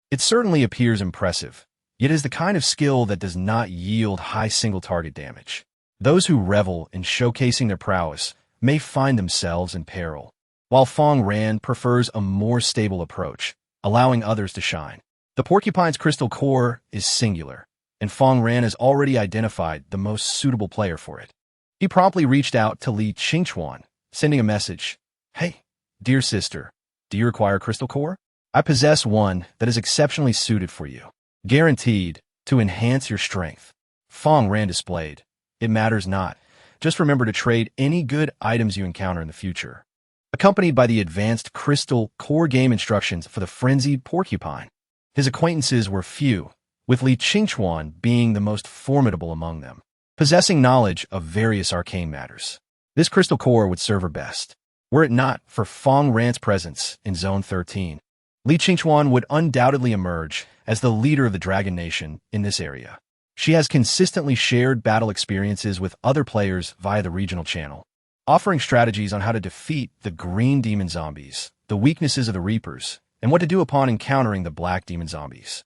it certainly appears impressive, yet is the kind of skill that does not yield high single-target damage. Those who revel in showcasing their prowess may find themselves in peril, while Fang Ran prefers a more stable approach, allowing others to shine. The Porcupine's crystal core is singular, and Fang Ran has already identified the most suitable player for it. He promptly reached out to Li Qingchuan, sending a message. "Hey, dear sister, do you require a crystal core? I possess one that is exceptionally suited for you, guaranteed to enhance your strength." Fang Ran displayed, "It matters not. Just remember to trade any good items you encounter in the future," accompanied by the advanced crystal core game instructions for the Frenzied Porcupine. His acquaintances were few, with Li Qingchuan being the most formidable among them, possessing knowledge of various arcane matters. This crystal core would serve her best. Were it not for Fang Ran's presence in Zone 13, Li Qingchuan would undoubtedly emerge as the leader of the Dragon Nation in this area. She has consistently shared battle experiences with other players via the regional channel, offering strategies on how to defeat the green demon zombies, the weaknesses of the Reapers, and what to do upon encountering the black demon zombies.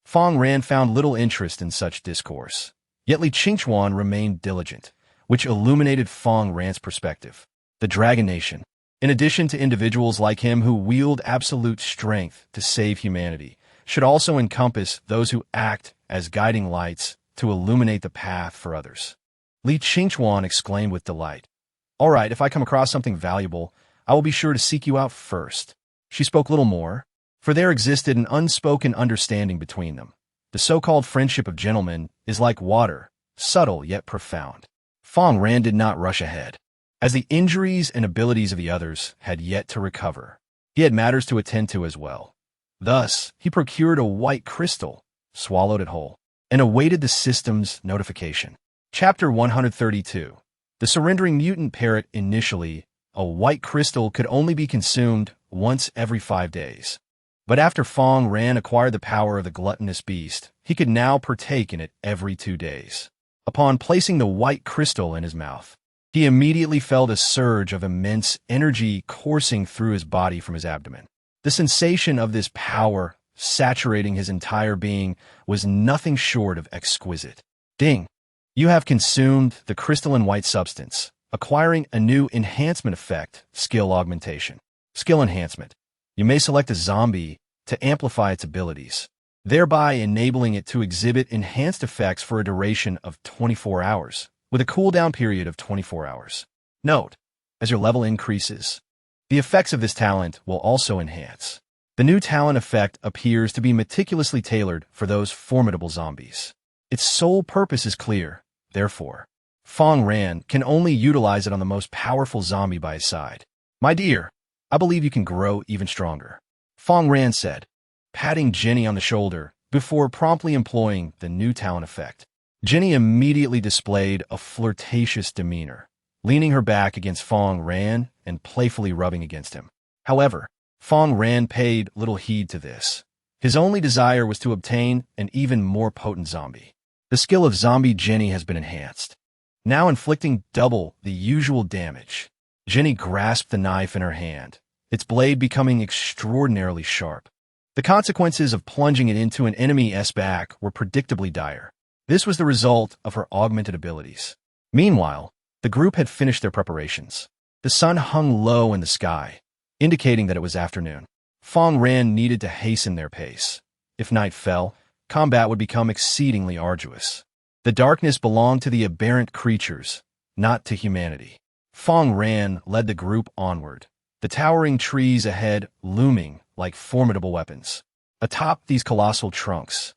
Fang Ran found little interest in such discourse, yet Li Qingchuan remained diligent, which illuminated Fang Ran's perspective. The Dragon Nation, in addition to individuals like him who wield absolute strength to save humanity, should also encompass those who act as guiding lights to illuminate the path for others. Li Qingchuan exclaimed with delight, "All right, if I come across something valuable, I will be sure to seek you out first." She spoke little more, for there existed an unspoken understanding between them. The so-called friendship of gentlemen is like water, subtle yet profound. Fang Ran did not rush ahead, as the injuries and abilities of the others had yet to recover. He had matters to attend to as well. Thus, he procured a white crystal, swallowed it whole, and awaited the system's notification. Chapter 132. The surrendering mutant parrot. Initially, a white crystal could only be consumed once every 5 days. But after Fang Ran acquired the power of the gluttonous beast, he could now partake in it every 2 days. Upon placing the white crystal in his mouth, he immediately felt a surge of immense energy coursing through his body from his abdomen. The sensation of this power saturating his entire being was nothing short of exquisite. Ding! You have consumed the crystalline white substance, acquiring a new enhancement effect, skill augmentation. Skill enhancement. You may select a zombie to amplify its abilities, thereby enabling it to exhibit enhanced effects for a duration of 24 hours, with a cooldown period of 24 hours. Note, as your level increases, the effects of this talent will also enhance. The new talent effect appears to be meticulously tailored for those formidable zombies. Its sole purpose is clear, therefore. Fang Ran can only utilize it on the most powerful zombie by his side. My dear, I believe you can grow even stronger, Fang Ran said, patting Jenny on the shoulder before promptly employing the new talent effect. Jenny immediately displayed a flirtatious demeanor, leaning her back against Fang Ran and playfully rubbing against him. However, Fang Ran paid little heed to this. His only desire was to obtain an even more potent zombie. The skill of Zombie Jenny has been enhanced, now inflicting double the usual damage. Jenny grasped the knife in her hand, its blade becoming extraordinarily sharp. The consequences of plunging it into an enemy's back were predictably dire. This was the result of her augmented abilities. Meanwhile, the group had finished their preparations. The sun hung low in the sky, indicating that it was afternoon. Fang Ran needed to hasten their pace. If night fell, combat would become exceedingly arduous. The darkness belonged to the aberrant creatures, not to humanity. Fang Ran led the group onward, the towering trees ahead looming like formidable weapons. Atop these colossal trunks,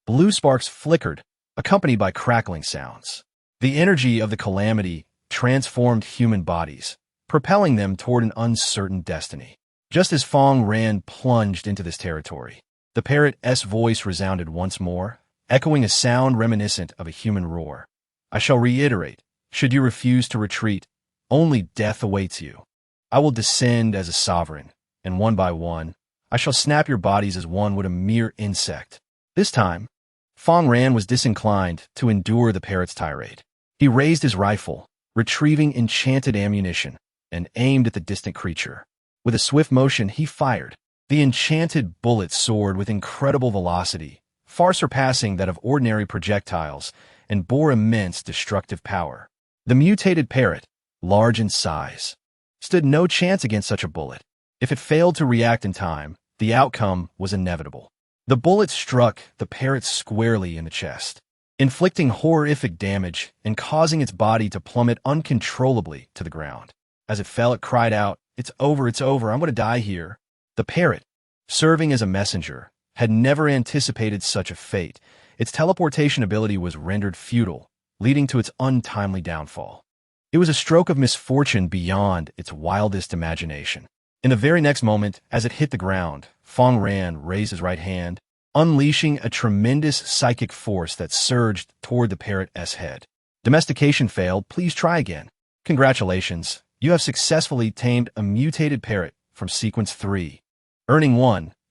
blue sparks flickered, accompanied by crackling sounds. The energy of the calamity transformed human bodies, propelling them toward an uncertain destiny. Just as Fang Ran plunged into this territory, the parrot's voice resounded once more, echoing a sound reminiscent of a human roar. I shall reiterate, should you refuse to retreat, only death awaits you. I will descend as a sovereign, and one by one, I shall snap your bodies as one would a mere insect. This time, Fang Ran was disinclined to endure the parrot's tirade. He raised his rifle, retrieving enchanted ammunition, and aimed at the distant creature. With a swift motion, he fired. The enchanted bullet soared with incredible velocity, far surpassing that of ordinary projectiles, and bore immense destructive power. The mutated parrot, large in size, stood no chance against such a bullet. If it failed to react in time, the outcome was inevitable. The bullet struck the parrot squarely in the chest, inflicting horrific damage and causing its body to plummet uncontrollably to the ground. As it fell, it cried out, it's over, I'm going to die here." The parrot, serving as a messenger, had never anticipated such a fate. Its teleportation ability was rendered futile, leading to its untimely downfall. It was a stroke of misfortune beyond its wildest imagination. In the very next moment, as it hit the ground, Fang Ran raised his right hand, unleashing a tremendous psychic force that surged toward the parrot's head. Domestication failed. Please try again. Congratulations. You have successfully tamed a mutated parrot from Sequence 3, earning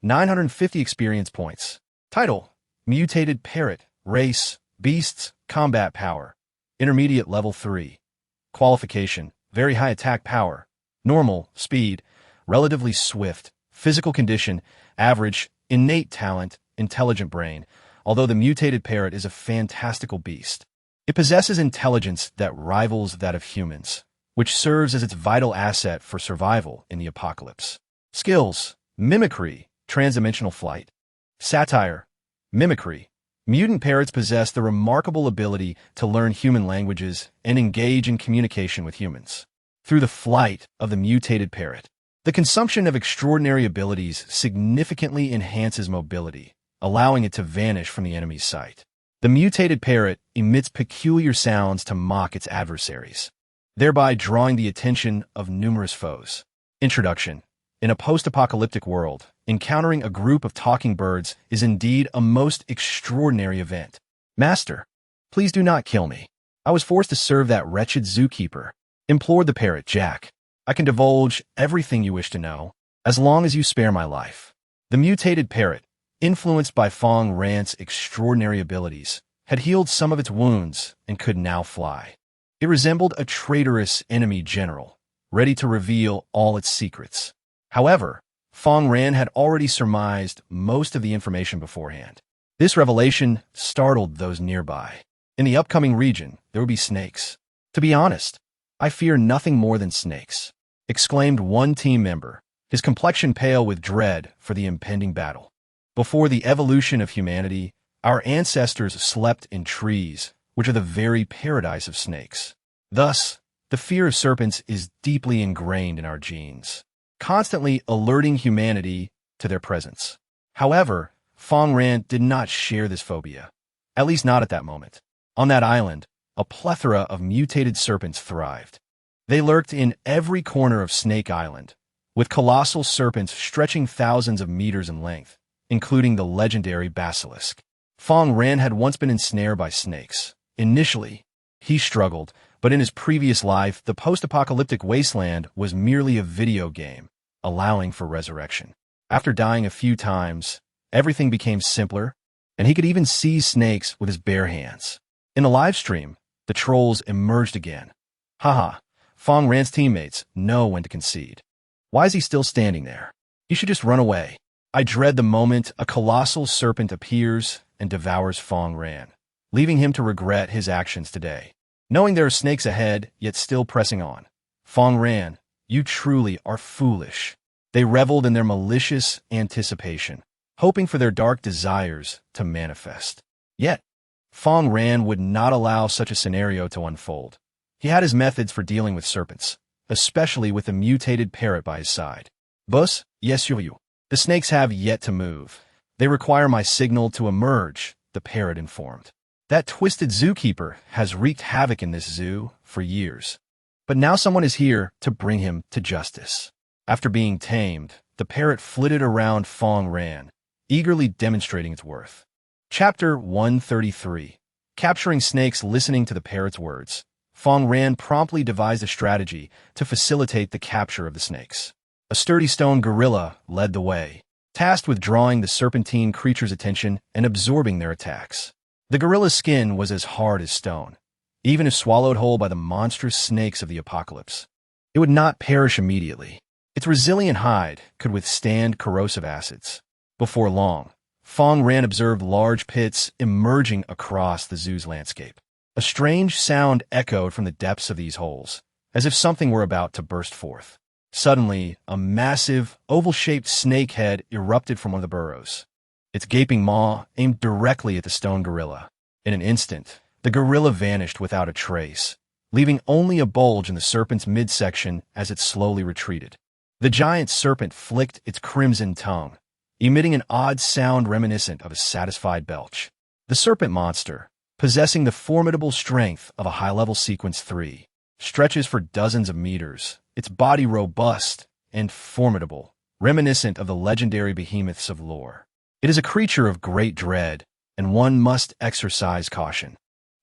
950 experience points. Title: Mutated Parrot. Race: Beasts. Combat Power: Intermediate Level 3. Qualification: Very high attack power. Normal: Speed. Relatively swift. Physical condition: Average. Innate talent: Intelligent brain. Although the mutated parrot is a fantastical beast, it possesses intelligence that rivals that of humans, which serves as its vital asset for survival in the apocalypse. Skills: Mimicry, transdimensional flight. Satire, mimicry. Mutant parrots possess the remarkable ability to learn human languages and engage in communication with humans. Through the flight of the mutated parrot, the consumption of extraordinary abilities significantly enhances mobility, allowing it to vanish from the enemy's sight. The mutated parrot emits peculiar sounds to mock its adversaries, thereby drawing the attention of numerous foes. Introduction: In a post-apocalyptic world, encountering a group of talking birds is indeed a most extraordinary event. Master, please do not kill me. I was forced to serve that wretched zookeeper, implored the parrot Jack. I can divulge everything you wish to know, as long as you spare my life. The mutated parrot, influenced by Fang Ran's extraordinary abilities, had healed some of its wounds and could now fly. It resembled a traitorous enemy general, ready to reveal all its secrets. However, Fang Ran had already surmised most of the information beforehand. This revelation startled those nearby. In the upcoming region, there would be snakes. To be honest, I fear nothing more than snakes, exclaimed one team member, his complexion pale with dread for the impending battle. Before the evolution of humanity, our ancestors slept in trees, which are the very paradise of snakes. Thus, the fear of serpents is deeply ingrained in our genes, constantly alerting humanity to their presence. However, Fang Ran did not share this phobia, at least not at that moment. On that island, a plethora of mutated serpents thrived. They lurked in every corner of Snake Island, with colossal serpents stretching thousands of meters in length, including the legendary basilisk. Fang Ran had once been ensnared by snakes. Initially, he struggled, but in his previous life, the post-apocalyptic wasteland was merely a video game, allowing for resurrection. After dying a few times, everything became simpler, and he could even seize snakes with his bare hands. In the live stream, the trolls emerged again. Haha, Fang Ran's teammates know when to concede. Why is he still standing there? He should just run away. I dread the moment a colossal serpent appears and devours Fang Ran, leaving him to regret his actions today. Knowing there are snakes ahead, yet still pressing on. Fang Ran, you truly are foolish. They reveled in their malicious anticipation, hoping for their dark desires to manifest. Yet, Fang Ran would not allow such a scenario to unfold. He had his methods for dealing with serpents, especially with the mutated parrot by his side. Boss, yes you. The snakes have yet to move. They require my signal to emerge, the parrot informed. That twisted zookeeper has wreaked havoc in this zoo for years. But now someone is here to bring him to justice. After being tamed, the parrot flitted around Fang Ran, eagerly demonstrating its worth. Chapter 133. Capturing snakes. Listening to the parrot's words, Fang Ran promptly devised a strategy to facilitate the capture of the snakes. A sturdy stone gorilla led the way, tasked with drawing the serpentine creature's attention and absorbing their attacks. The gorilla's skin was as hard as stone, even if swallowed whole by the monstrous snakes of the apocalypse. It would not perish immediately. Its resilient hide could withstand corrosive acids. Before long, Fang Ran observed large pits emerging across the zoo's landscape. A strange sound echoed from the depths of these holes, as if something were about to burst forth. Suddenly, a massive, oval-shaped snake head erupted from one of the burrows. Its gaping maw aimed directly at the stone gorilla. In an instant, the gorilla vanished without a trace, leaving only a bulge in the serpent's midsection as it slowly retreated. The giant serpent flicked its crimson tongue, emitting an odd sound reminiscent of a satisfied belch. The serpent monster, possessing the formidable strength of a high-level Sequence 3, stretches for dozens of meters, its body robust and formidable, reminiscent of the legendary behemoths of lore. It is a creature of great dread, and one must exercise caution.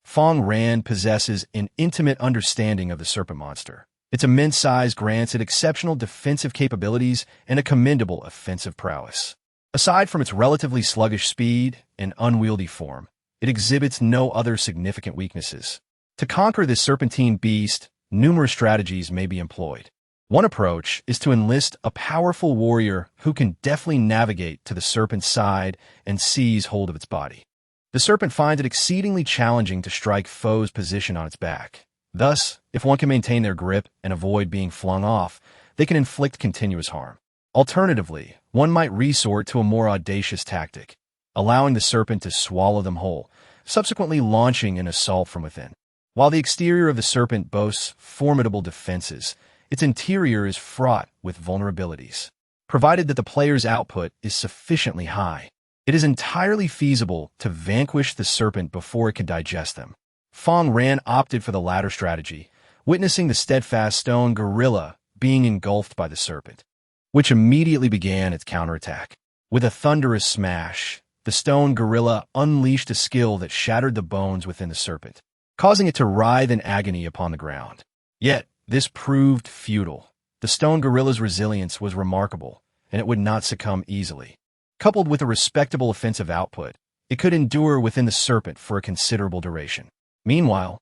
Fang Ran possesses an intimate understanding of the serpent monster. Its immense size grants it exceptional defensive capabilities and a commendable offensive prowess. Aside from its relatively sluggish speed and unwieldy form, it exhibits no other significant weaknesses. To conquer this serpentine beast, numerous strategies may be employed. One approach is to enlist a powerful warrior who can deftly navigate to the serpent's side and seize hold of its body. The serpent finds it exceedingly challenging to strike foes' position on its back. Thus, if one can maintain their grip and avoid being flung off, they can inflict continuous harm. Alternatively, one might resort to a more audacious tactic, allowing the serpent to swallow them whole, subsequently launching an assault from within. While the exterior of the serpent boasts formidable defenses, its interior is fraught with vulnerabilities. Provided that the player's output is sufficiently high, it is entirely feasible to vanquish the serpent before it can digest them. Fang Ran opted for the latter strategy, witnessing the steadfast stone gorilla being engulfed by the serpent. which immediately began its counterattack. With a thunderous smash, the stone gorilla unleashed a skill that shattered the bones within the serpent, causing it to writhe in agony upon the ground. Yet, this proved futile. The stone gorilla's resilience was remarkable, and it would not succumb easily. Coupled with a respectable offensive output, it could endure within the serpent for a considerable duration. Meanwhile,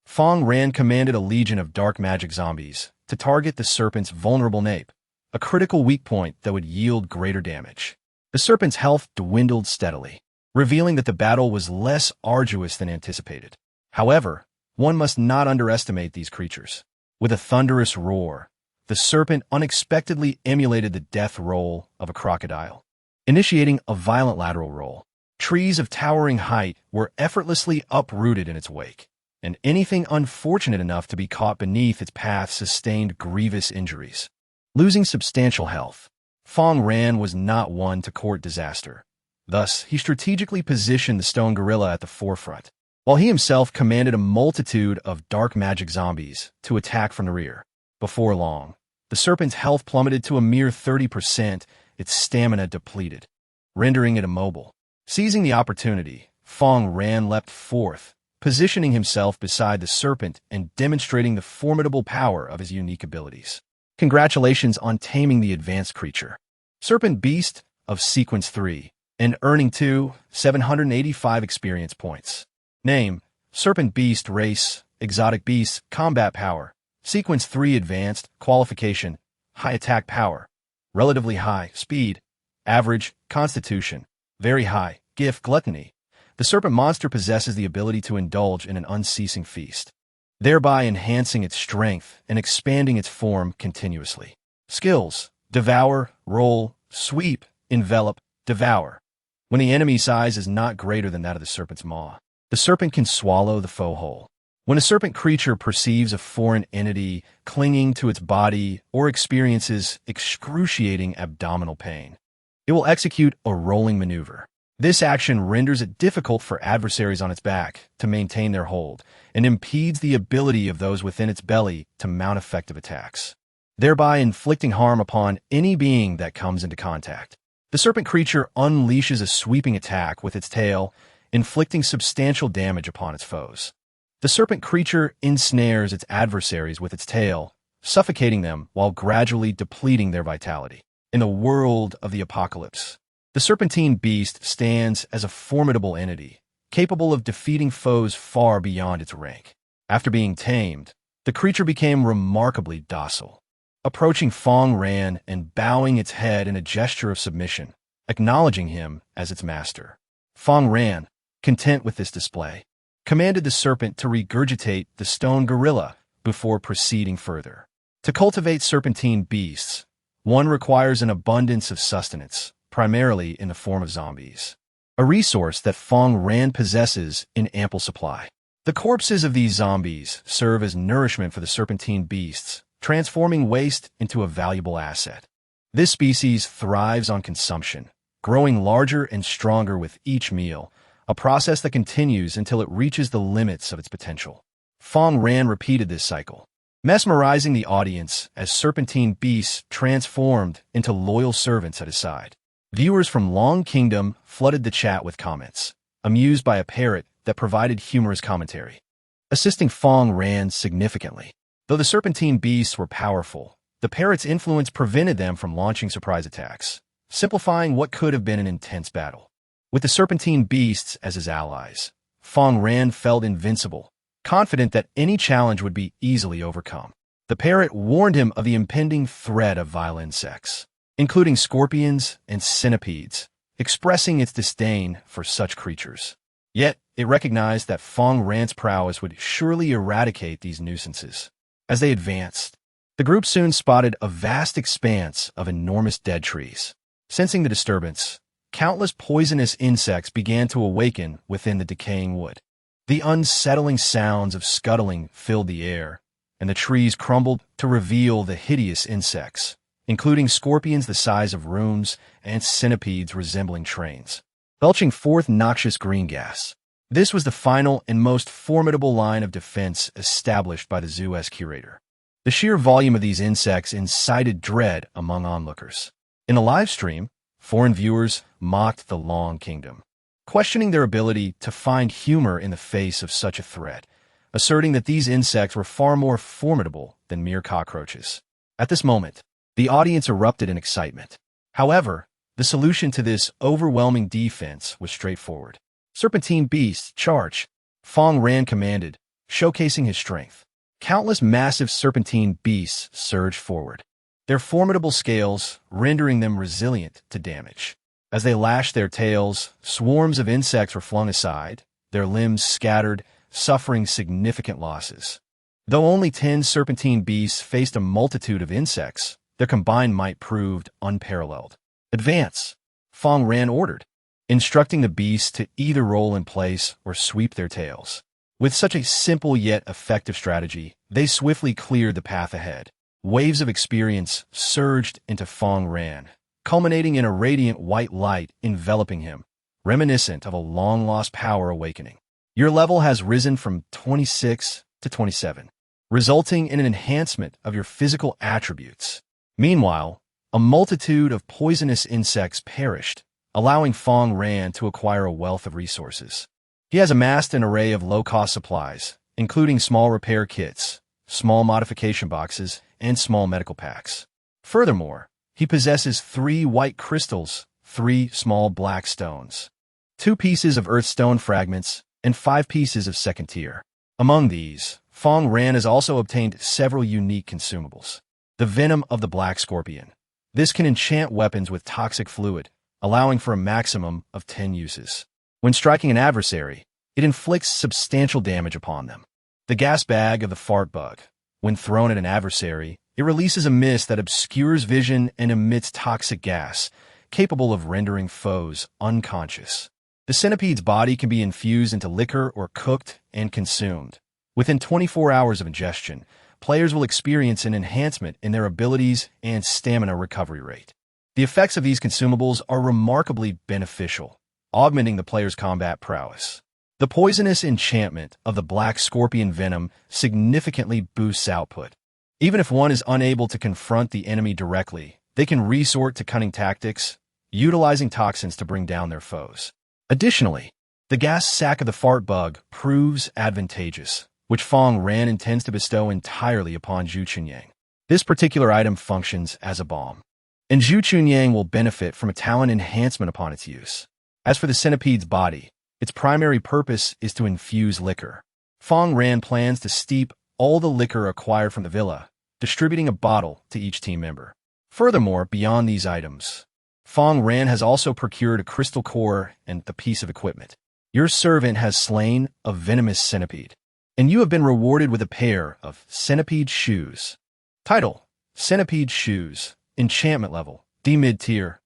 Fang Ran commanded a legion of dark magic zombies to target the serpent's vulnerable nape, a critical weak point that would yield greater damage. The serpent's health dwindled steadily, revealing that the battle was less arduous than anticipated. However, one must not underestimate these creatures. With a thunderous roar, the serpent unexpectedly emulated the death roll of a crocodile, initiating a violent lateral roll. Trees of towering height were effortlessly uprooted in its wake, and anything unfortunate enough to be caught beneath its path sustained grievous injuries. Losing substantial health, Fang Ran was not one to court disaster. Thus, he strategically positioned the stone gorilla at the forefront, while he himself commanded a multitude of dark magic zombies to attack from the rear. Before long, the serpent's health plummeted to a mere 30%, its stamina depleted, rendering it immobile. Seizing the opportunity, Fang Ran leapt forth, positioning himself beside the serpent and demonstrating the formidable power of his unique abilities. Congratulations on taming the advanced creature. Serpent Beast of Sequence 3, and earning 785 experience points. Name: Serpent Beast. Race: Exotic Beast. Combat Power: Sequence 3 Advanced. Qualification: High Attack Power, Relatively High Speed, Average Constitution, Very High Gift Gluttony. The serpent monster possesses the ability to indulge in an unceasing feast, thereby enhancing its strength and expanding its form continuously. Skills: Devour, Roll, Sweep, Envelop, Devour. When the enemy size is not greater than that of the serpent's maw, the serpent can swallow the foe whole. When a serpent creature perceives a foreign entity clinging to its body or experiences excruciating abdominal pain, it will execute a rolling maneuver. This action renders it difficult for adversaries on its back to maintain their hold and impedes the ability of those within its belly to mount effective attacks, thereby inflicting harm upon any being that comes into contact. The serpent creature unleashes a sweeping attack with its tail, inflicting substantial damage upon its foes. The serpent creature ensnares its adversaries with its tail, suffocating them while gradually depleting their vitality. In the world of the apocalypse, the serpentine beast stands as a formidable entity, capable of defeating foes far beyond its rank. After being tamed, the creature became remarkably docile, approaching Fang Ran and bowing its head in a gesture of submission, acknowledging him as its master. Fang Ran, content with this display, commanded the serpent to regurgitate the stone gorilla before proceeding further. To cultivate serpentine beasts, one requires an abundance of sustenance, primarily in the form of zombies, a resource that Fang Ran possesses in ample supply. The corpses of these zombies serve as nourishment for the serpentine beasts, transforming waste into a valuable asset. This species thrives on consumption, growing larger and stronger with each meal, a process that continues until it reaches the limits of its potential. Fang Ran repeated this cycle, mesmerizing the audience as serpentine beasts transformed into loyal servants at his side. Viewers from Long Kingdom flooded the chat with comments, amused by a parrot that provided humorous commentary, assisting Fang Ran significantly. Though the serpentine beasts were powerful, the parrot's influence prevented them from launching surprise attacks, simplifying what could have been an intense battle. With the serpentine beasts as his allies, Fang Ran felt invincible, confident that any challenge would be easily overcome. The parrot warned him of the impending threat of vile insects, including scorpions and centipedes, expressing its disdain for such creatures. Yet, it recognized that Fang Ran's prowess would surely eradicate these nuisances. As they advanced, the group soon spotted a vast expanse of enormous dead trees. Sensing the disturbance, countless poisonous insects began to awaken within the decaying wood. The unsettling sounds of scuttling filled the air, and the trees crumbled to reveal the hideous insects, including scorpions the size of rooms and centipedes resembling trains, belching forth noxious green gas. This was the final and most formidable line of defense established by the zoo's curator. The sheer volume of these insects incited dread among onlookers. In a live stream, foreign viewers mocked the Long Kingdom, questioning their ability to find humor in the face of such a threat, asserting that these insects were far more formidable than mere cockroaches. At this moment, the audience erupted in excitement. However, the solution to this overwhelming defense was straightforward. Serpentine beasts, charge! Fang Ran commanded, showcasing his strength. Countless massive serpentine beasts surged forward, their formidable scales rendering them resilient to damage. As they lashed their tails, swarms of insects were flung aside, their limbs scattered, suffering significant losses. Though only 10 serpentine beasts faced a multitude of insects, their combined might proved unparalleled. Advance, Fang Ran ordered, instructing the beasts to either roll in place or sweep their tails. With such a simple yet effective strategy, they swiftly cleared the path ahead. Waves of experience surged into Fang Ran, culminating in a radiant white light enveloping him, reminiscent of a long-lost power awakening. Your level has risen from 26 to 27, resulting in an enhancement of your physical attributes. Meanwhile, a multitude of poisonous insects perished, allowing Fang Ran to acquire a wealth of resources. He has amassed an array of low-cost supplies, including small repair kits, small modification boxes, and small medical packs. Furthermore, he possesses 3 white crystals, 3 small black stones, 2 pieces of earthstone fragments, and 5 pieces of second tier. Among these, Fang Ran has also obtained several unique consumables. The venom of the black scorpion. This can enchant weapons with toxic fluid, allowing for a maximum of 10 uses. When striking an adversary, it inflicts substantial damage upon them. The gas bag of the fart bug. When thrown at an adversary, it releases a mist that obscures vision and emits toxic gas, capable of rendering foes unconscious. The centipede's body can be infused into liquor or cooked and consumed. Within 24 hours of ingestion, players will experience an enhancement in their abilities and stamina recovery rate. The effects of these consumables are remarkably beneficial, augmenting the player's combat prowess. The poisonous enchantment of the black scorpion venom significantly boosts output. Even if one is unable to confront the enemy directly, they can resort to cunning tactics, utilizing toxins to bring down their foes. Additionally, the gas sac of the fart bug proves advantageous, which Fang Ran intends to bestow entirely upon Zhu Chunyang. This particular item functions as a balm, and Zhu Chunyang will benefit from a talent enhancement upon its use. As for the centipede's body, its primary purpose is to infuse liquor. Fang Ran plans to steep all the liquor acquired from the villa, distributing a bottle to each team member. Furthermore, beyond these items, Fang Ran has also procured a crystal core and a piece of equipment. Your servant has slain a venomous centipede, and you have been rewarded with a pair of centipede shoes. Title: Centipede Shoes. Enchantment level: D mid-tier.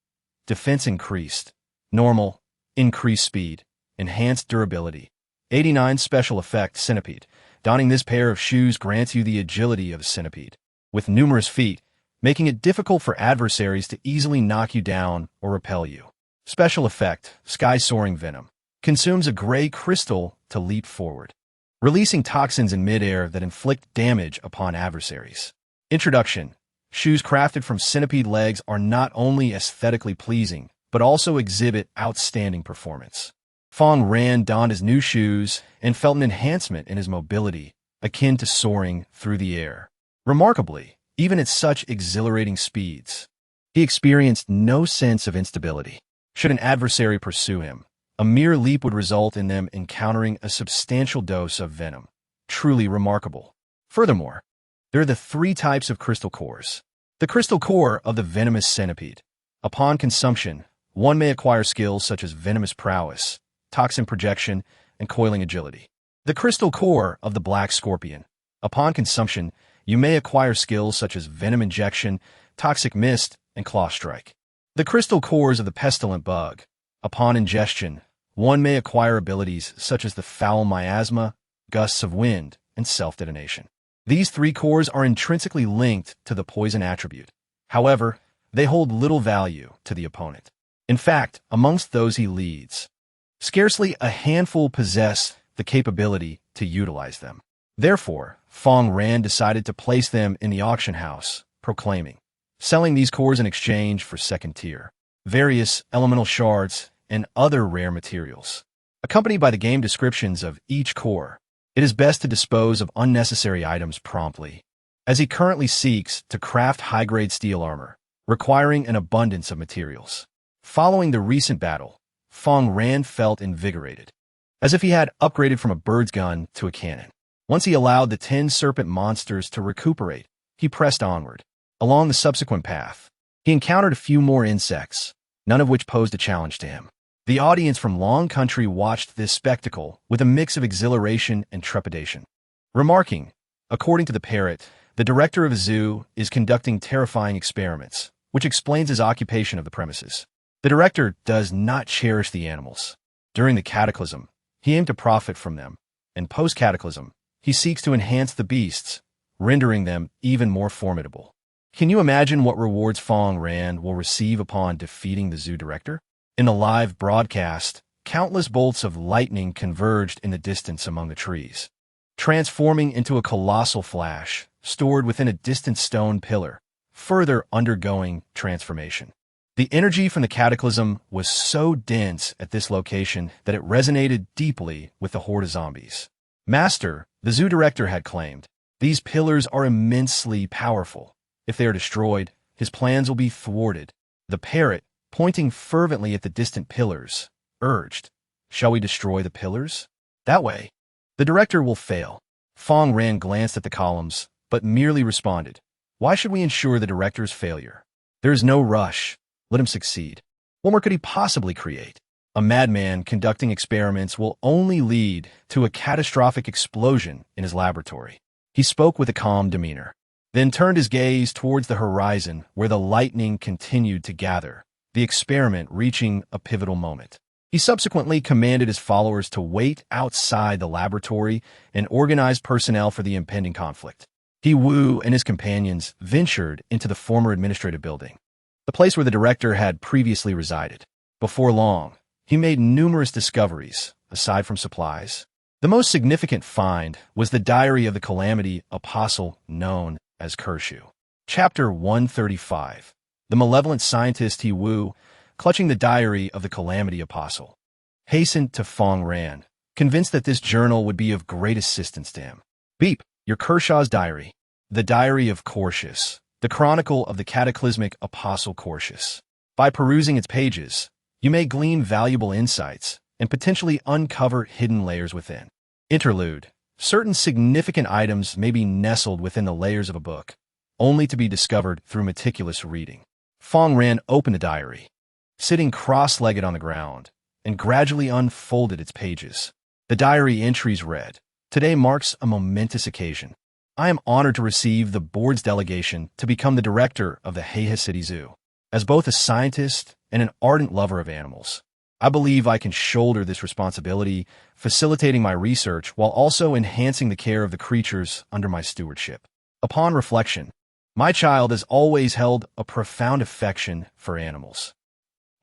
Defense increased. Normal. Increased speed. Enhanced durability. 89 special effect centipede. Donning this pair of shoes grants you the agility of a centipede, with numerous feet, making it difficult for adversaries to easily knock you down or repel you. Special effect: Sky-soaring venom. Consumes a gray crystal to leap forward, releasing toxins in midair that inflict damage upon adversaries. Introduction: Shoes crafted from centipede legs are not only aesthetically pleasing, but also exhibit outstanding performance. Fang Ran donned his new shoes and felt an enhancement in his mobility, akin to soaring through the air. Remarkably, even at such exhilarating speeds, he experienced no sense of instability. Should an adversary pursue him, a mere leap would result in them encountering a substantial dose of venom. Truly remarkable. Furthermore, there are the 3 types of crystal cores. The crystal core of the venomous centipede. Upon consumption, one may acquire skills such as venomous prowess, toxin projection, and coiling agility. The crystal core of the black scorpion. Upon consumption, you may acquire skills such as venom injection, toxic mist, and claw strike. The crystal cores of the pestilent bug. Upon ingestion, one may acquire abilities such as the foul miasma, gusts of wind, and self-detonation. These 3 cores are intrinsically linked to the poison attribute. However, they hold little value to the opponent. In fact, amongst those he leads, scarcely a handful possess the capability to utilize them. Therefore, Fang Ran decided to place them in the auction house, proclaiming, selling these cores in exchange for second-tier, various elemental shards, and other rare materials. Accompanied by the game descriptions of each core, it is best to dispose of unnecessary items promptly, as he currently seeks to craft high-grade steel armor, requiring an abundance of materials. Following the recent battle, Fang Ran felt invigorated, as if he had upgraded from a bird's gun to a cannon. Once he allowed the 10 serpent monsters to recuperate, he pressed onward. Along the subsequent path, he encountered a few more insects, none of which posed a challenge to him. The audience from Long Country watched this spectacle with a mix of exhilaration and trepidation, remarking, according to the parrot, the director of a zoo is conducting terrifying experiments, which explains his occupation of the premises. The director does not cherish the animals. During the cataclysm, he aimed to profit from them, and post-cataclysm, he seeks to enhance the beasts, rendering them even more formidable. Can you imagine what rewards Fang Ran will receive upon defeating the zoo director? In the live broadcast, countless bolts of lightning converged in the distance among the trees, transforming into a colossal flash stored within a distant stone pillar, further undergoing transformation. The energy from the cataclysm was so dense at this location that it resonated deeply with the horde of zombies. Master, the zoo director had claimed, these pillars are immensely powerful. If they are destroyed, his plans will be thwarted. The parrot, pointing fervently at the distant pillars, urged, shall we destroy the pillars? That way, the director will fail. Fang Ran glanced at the columns, but merely responded, why should we ensure the director's failure? There is no rush. Let him succeed. What more could he possibly create? A madman conducting experiments will only lead to a catastrophic explosion in his laboratory. He spoke with a calm demeanor, then turned his gaze towards the horizon where the lightning continued to gather, the experiment reaching a pivotal moment. He subsequently commanded his followers to wait outside the laboratory and organize personnel for the impending conflict. He Wu and his companions ventured into the former administrative building, the place where the director had previously resided. Before long, he made numerous discoveries, aside from supplies. The most significant find was the diary of the Calamity Apostle known as Kershu. Chapter 135. The malevolent scientist He Wu, clutching the diary of the Calamity Apostle, hastened to Fang Ran, convinced that this journal would be of great assistance to him. Beep, your Kershaw's diary. The diary of Cortius, the chronicle of the cataclysmic Apostle Cortius. By perusing its pages, you may glean valuable insights and potentially uncover hidden layers within. Interlude. Certain significant items may be nestled within the layers of a book, only to be discovered through meticulous reading. Fang Ran opened the diary, sitting cross-legged on the ground, and gradually unfolded its pages. The diary entries read, today marks a momentous occasion. I am honored to receive the board's delegation to become the director of the Heihe City Zoo. As both a scientist and an ardent lover of animals, I believe I can shoulder this responsibility, facilitating my research while also enhancing the care of the creatures under my stewardship. Upon reflection, my child has always held a profound affection for animals.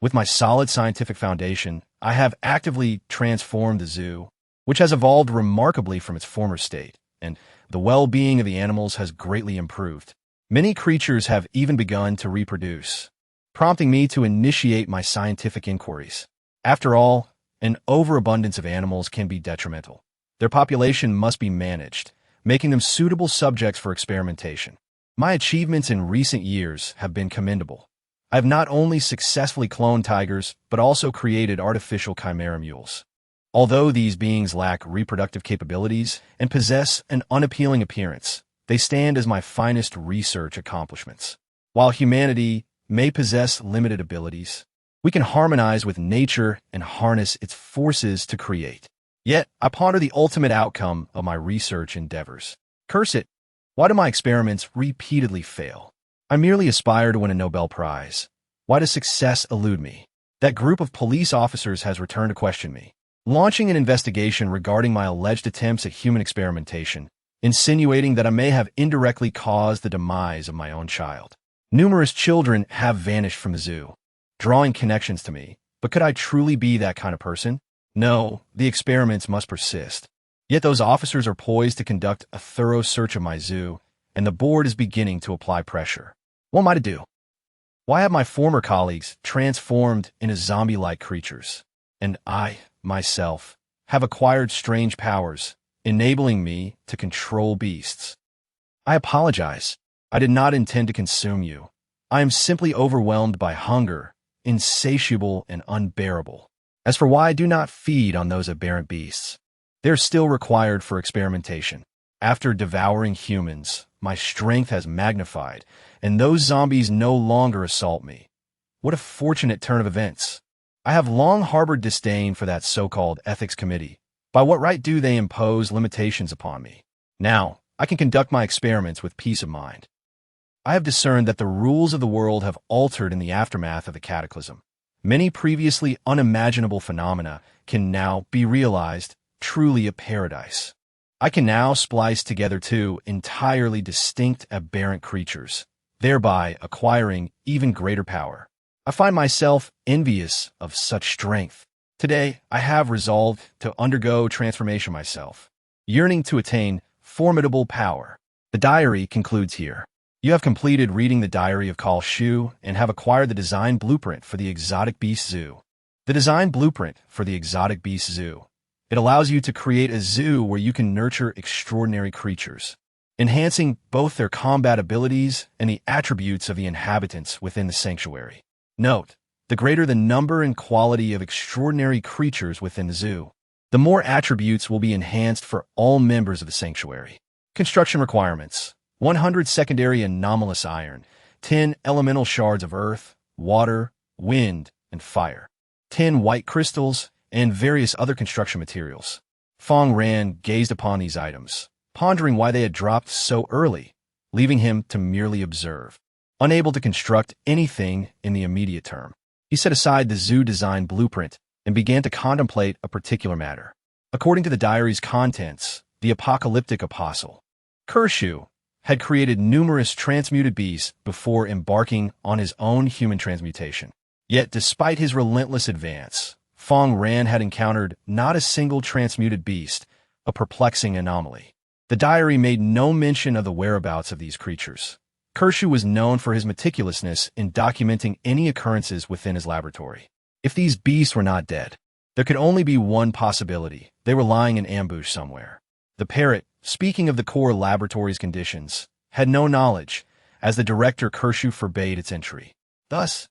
With my solid scientific foundation, I have actively transformed the zoo, which has evolved remarkably from its former state, and the well-being of the animals has greatly improved. Many creatures have even begun to reproduce, prompting me to initiate my scientific inquiries. After all, an overabundance of animals can be detrimental. Their population must be managed, making them suitable subjects for experimentation. My achievements in recent years have been commendable. I have not only successfully cloned tigers, but also created artificial chimera mules. Although these beings lack reproductive capabilities and possess an unappealing appearance, they stand as my finest research accomplishments. While humanity may possess limited abilities, we can harmonize with nature and harness its forces to create. Yet, I ponder the ultimate outcome of my research endeavors. Curse it, why do my experiments repeatedly fail? I merely aspire to win a Nobel Prize. Why does success elude me? That group of police officers has returned to question me, launching an investigation regarding my alleged attempts at human experimentation, insinuating that I may have indirectly caused the demise of my own child. Numerous children have vanished from the zoo, drawing connections to me, but could I truly be that kind of person? No, the experiments must persist. Yet those officers are poised to conduct a thorough search of my zoo, and the board is beginning to apply pressure. What am I to do? Why have my former colleagues transformed into zombie-like creatures? And I, myself, have acquired strange powers, enabling me to control beasts. I apologize. I did not intend to consume you. I am simply overwhelmed by hunger, insatiable and unbearable. As for why I do not feed on those aberrant beasts, they are still required for experimentation. After devouring humans, my strength has magnified, and those zombies no longer assault me. What a fortunate turn of events. I have long harbored disdain for that so-called ethics committee. By what right do they impose limitations upon me? Now, I can conduct my experiments with peace of mind. I have discerned that the rules of the world have altered in the aftermath of the cataclysm. Many previously unimaginable phenomena can now be realized, truly a paradise. I can now splice together two entirely distinct aberrant creatures, thereby acquiring even greater power. I find myself envious of such strength. Today, I have resolved to undergo transformation myself, yearning to attain formidable power. The diary concludes here. You have completed reading the diary of Call Shu and have acquired the design blueprint for the Exotic Beast Zoo. The design blueprint for the Exotic Beast Zoo. It allows you to create a zoo where you can nurture extraordinary creatures, enhancing both their combat abilities and the attributes of the inhabitants within the sanctuary. Note, the greater the number and quality of extraordinary creatures within the zoo, the more attributes will be enhanced for all members of the sanctuary. Construction requirements: 100 secondary anomalous iron, 10 elemental shards of earth, water, wind, and fire, 10 white crystals, and various other construction materials. Fang Ran gazed upon these items, pondering why they had dropped so early, leaving him to merely observe. Unable to construct anything in the immediate term, he set aside the zoo design blueprint and began to contemplate a particular matter. According to the diary's contents, the apocalyptic apostle, Kershu, had created numerous transmuted beasts before embarking on his own human transmutation. Yet despite his relentless advance, Fang Ran had encountered not a single transmuted beast, a perplexing anomaly. The diary made no mention of the whereabouts of these creatures. Kershu was known for his meticulousness in documenting any occurrences within his laboratory. If these beasts were not dead, there could only be one possibility: they were lying in ambush somewhere. The parrot, speaking of the core laboratory's conditions, had no knowledge, as the director Kershu forbade its entry. Thus,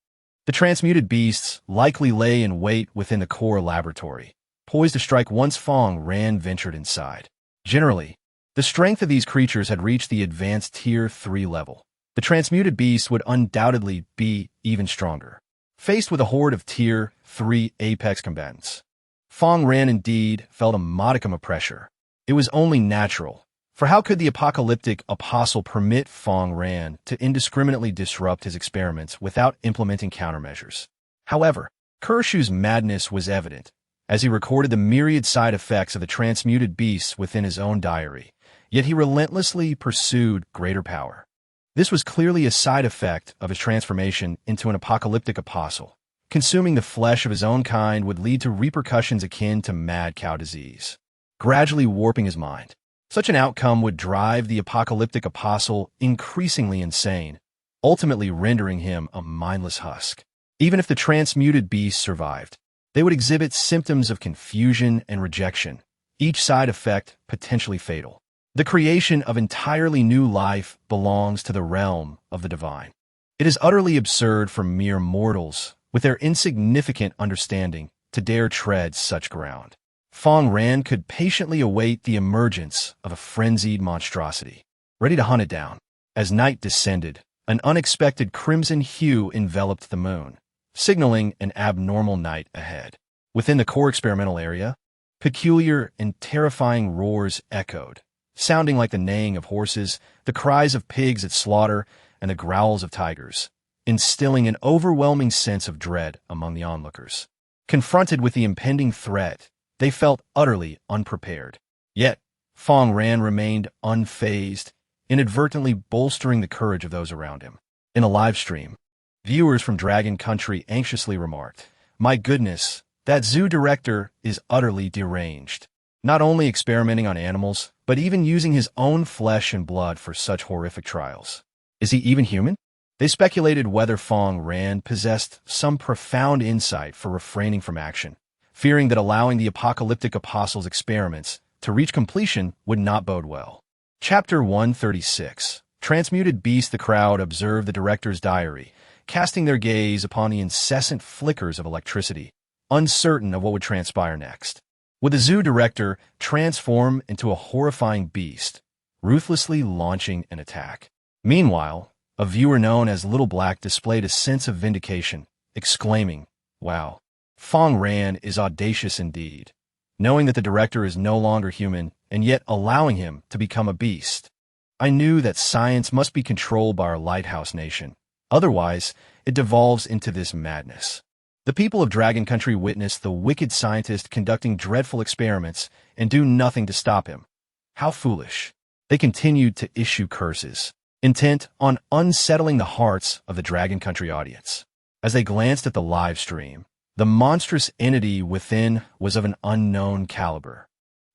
the transmuted beasts likely lay in wait within the core laboratory, poised to strike once Fang Ran ventured inside. Generally, the strength of these creatures had reached the advanced Tier 3 level. The transmuted beasts would undoubtedly be even stronger. Faced with a horde of Tier 3 apex combatants, Fang Ran indeed felt a modicum of pressure. It was only natural, for how could the apocalyptic apostle permit Fang Ran to indiscriminately disrupt his experiments without implementing countermeasures? However, Kershu's madness was evident, as he recorded the myriad side effects of the transmuted beasts within his own diary, yet he relentlessly pursued greater power. This was clearly a side effect of his transformation into an apocalyptic apostle. Consuming the flesh of his own kind would lead to repercussions akin to mad cow disease, gradually warping his mind. Such an outcome would drive the apocalyptic apostle increasingly insane, ultimately rendering him a mindless husk. Even if the transmuted beasts survived, they would exhibit symptoms of confusion and rejection, each side effect potentially fatal. The creation of entirely new life belongs to the realm of the divine. It is utterly absurd for mere mortals, with their insignificant understanding, to dare tread such ground. Fang Ran could patiently await the emergence of a frenzied monstrosity, ready to hunt it down. As night descended, an unexpected crimson hue enveloped the moon, signaling an abnormal night ahead. Within the core experimental area, peculiar and terrifying roars echoed, sounding like the neighing of horses, the cries of pigs at slaughter, and the growls of tigers, instilling an overwhelming sense of dread among the onlookers. Confronted with the impending threat, they felt utterly unprepared. Yet, Fang Ran remained unfazed, inadvertently bolstering the courage of those around him. In a live stream, viewers from Dragon Country anxiously remarked, "My goodness, that zoo director is utterly deranged." not only experimenting on animals, but even using his own flesh and blood for such horrific trials. Is he even human? They speculated whether Fang Ran possessed some profound insight for refraining from action, fearing that allowing the apocalyptic apostles' experiments to reach completion would not bode well. Chapter 136. Transmuted Beast. The crowd observed the director's diary, casting their gaze upon the incessant flickers of electricity, uncertain of what would transpire next. Would the zoo director transform into a horrifying beast, ruthlessly launching an attack? Meanwhile, a viewer known as Little Black displayed a sense of vindication, exclaiming, "Wow, Fang Ran is audacious indeed, knowing that the director is no longer human and yet allowing him to become a beast. I knew that science must be controlled by our lighthouse nation. Otherwise, it devolves into this madness." The people of Dragon Country witnessed the wicked scientist conducting dreadful experiments and do nothing to stop him. How foolish. They continued to issue curses, intent on unsettling the hearts of the Dragon Country audience. As they glanced at the live stream, the monstrous entity within was of an unknown caliber.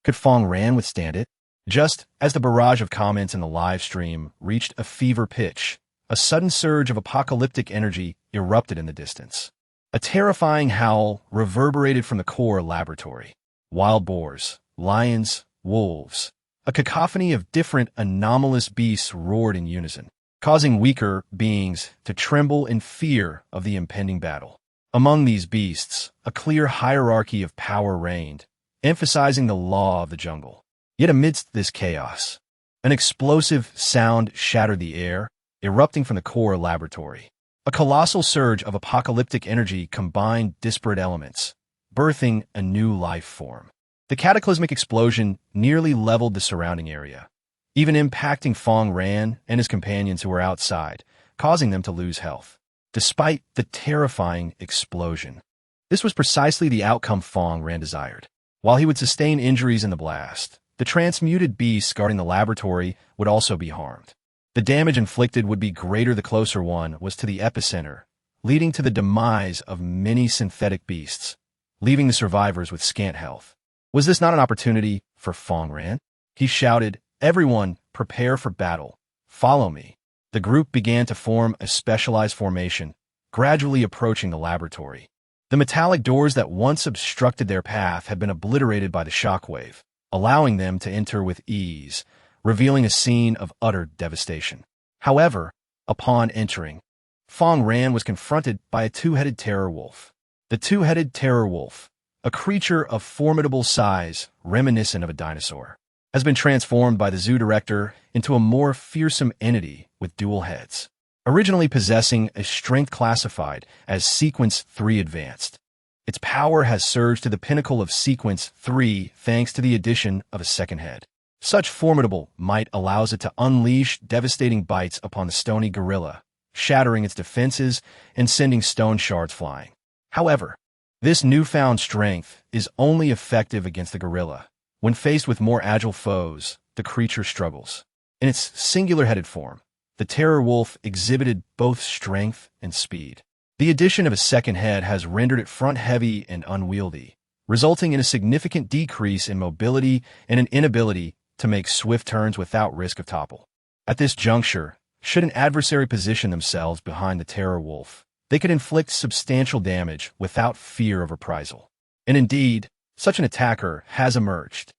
Could Fang Ran withstand it? Just as the barrage of comments in the live stream reached a fever pitch, a sudden surge of apocalyptic energy erupted in the distance. A terrifying howl reverberated from the core laboratory. Wild boars, lions, wolves, a cacophony of different anomalous beasts roared in unison, causing weaker beings to tremble in fear of the impending battle. Among these beasts, a clear hierarchy of power reigned, emphasizing the law of the jungle. Yet amidst this chaos, an explosive sound shattered the air, erupting from the core laboratory. A colossal surge of apocalyptic energy combined disparate elements, birthing a new life form. The cataclysmic explosion nearly leveled the surrounding area, even impacting Fang Ran and his companions who were outside, causing them to lose health. Despite the terrifying explosion, this was precisely the outcome Fang Ran desired. While he would sustain injuries in the blast, the transmuted beasts guarding the laboratory would also be harmed. The damage inflicted would be greater the closer one was to the epicenter, leading to the demise of many synthetic beasts, leaving the survivors with scant health. Was this not an opportunity for Fang Ran? He shouted, "Everyone, prepare for battle. Follow me." The group began to form a specialized formation, gradually approaching the laboratory. The metallic doors that once obstructed their path had been obliterated by the shockwave, allowing them to enter with ease, revealing a scene of utter devastation. However, upon entering, Fang Ran was confronted by a two-headed terror wolf. The two-headed terror wolf, a creature of formidable size reminiscent of a dinosaur, has been transformed by the zoo director into a more fearsome entity with dual heads. Originally possessing a strength classified as Sequence 3 Advanced, its power has surged to the pinnacle of Sequence 3 thanks to the addition of a second head. Such formidable might allows it to unleash devastating bites upon the stony gorilla, shattering its defenses and sending stone shards flying. However, this newfound strength is only effective against the gorilla. When faced with more agile foes, the creature struggles. In its singular-headed form, the terror wolf exhibited both strength and speed. The addition of a second head has rendered it front-heavy and unwieldy, resulting in a significant decrease in mobility and an inability to make swift turns without risk of topple. At this juncture, should an adversary position themselves behind the terror wolf, they could inflict substantial damage without fear of reprisal. And indeed, such an attacker has emerged.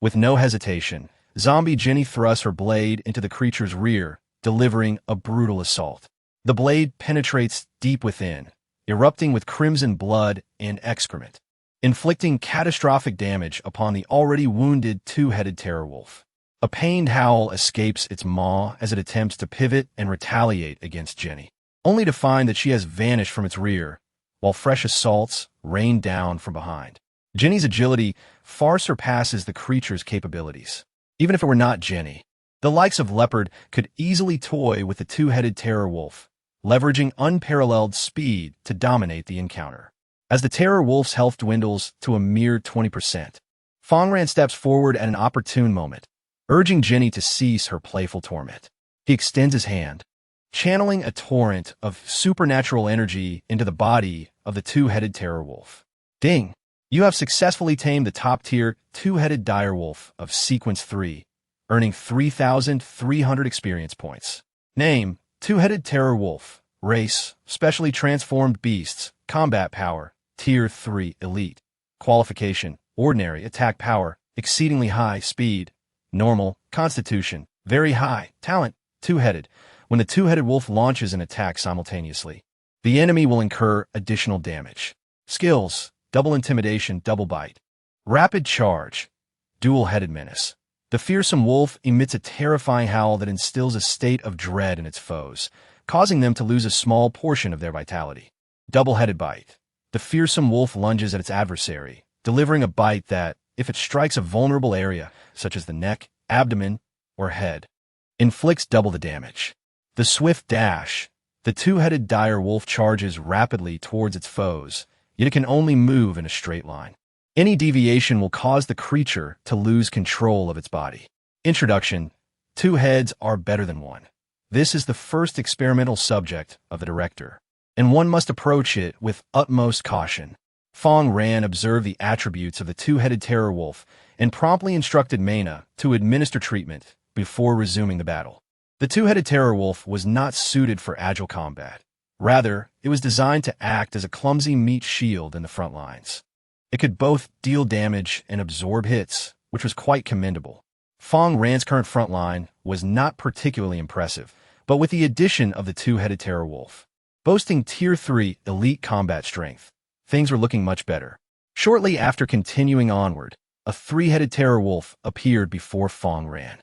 With no hesitation, Zombie Jenny thrusts her blade into the creature's rear, delivering a brutal assault. The blade penetrates deep within, erupting with crimson blood and excrement, inflicting catastrophic damage upon the already wounded two-headed terror wolf. A pained howl escapes its maw as it attempts to pivot and retaliate against Jenny, only to find that she has vanished from its rear, while fresh assaults rain down from behind. Jenny's agility far surpasses the creature's capabilities. Even if it were not Jenny, the likes of Leopard could easily toy with the two-headed terror wolf, leveraging unparalleled speed to dominate the encounter. As the terror wolf's health dwindles to a mere 20%, Fang Ran steps forward at an opportune moment, urging Jenny to cease her playful torment. He extends his hand, channeling a torrent of supernatural energy into the body of the two-headed terror wolf. Ding! You have successfully tamed the top-tier two-headed direwolf of Sequence 3, earning 3,300 experience points. Name: Two-headed terror wolf. Race: specially transformed beasts. Combat power: Tier 3 elite. Qualification: ordinary attack power, exceedingly high speed. Normal constitution, very high. Talent: two-headed. When the two-headed wolf launches an attack simultaneously, the enemy will incur additional damage. Skills: double intimidation, double bite. Rapid charge, dual-headed menace. The fearsome wolf emits a terrifying howl that instills a state of dread in its foes, causing them to lose a small portion of their vitality. Double-headed bite. The fearsome wolf lunges at its adversary, delivering a bite that, if it strikes a vulnerable area, such as the neck, abdomen, or head, inflicts double the damage. The swift dash. The two-headed dire wolf charges rapidly towards its foes, yet it can only move in a straight line. Any deviation will cause the creature to lose control of its body. Introduction: two heads are better than one. This is the first experimental subject of the director, and one must approach it with utmost caution. Fang Ran observed the attributes of the two-headed terror wolf and promptly instructed Mena to administer treatment before resuming the battle. The two-headed terror wolf was not suited for agile combat. Rather, it was designed to act as a clumsy meat shield in the front lines. It could both deal damage and absorb hits, which was quite commendable. Fang Ran's current front line was not particularly impressive, but with the addition of the two-headed terror wolf, boasting Tier 3 elite combat strength, things were looking much better. Shortly after continuing onward, a three-headed terror wolf appeared before Fang Ran.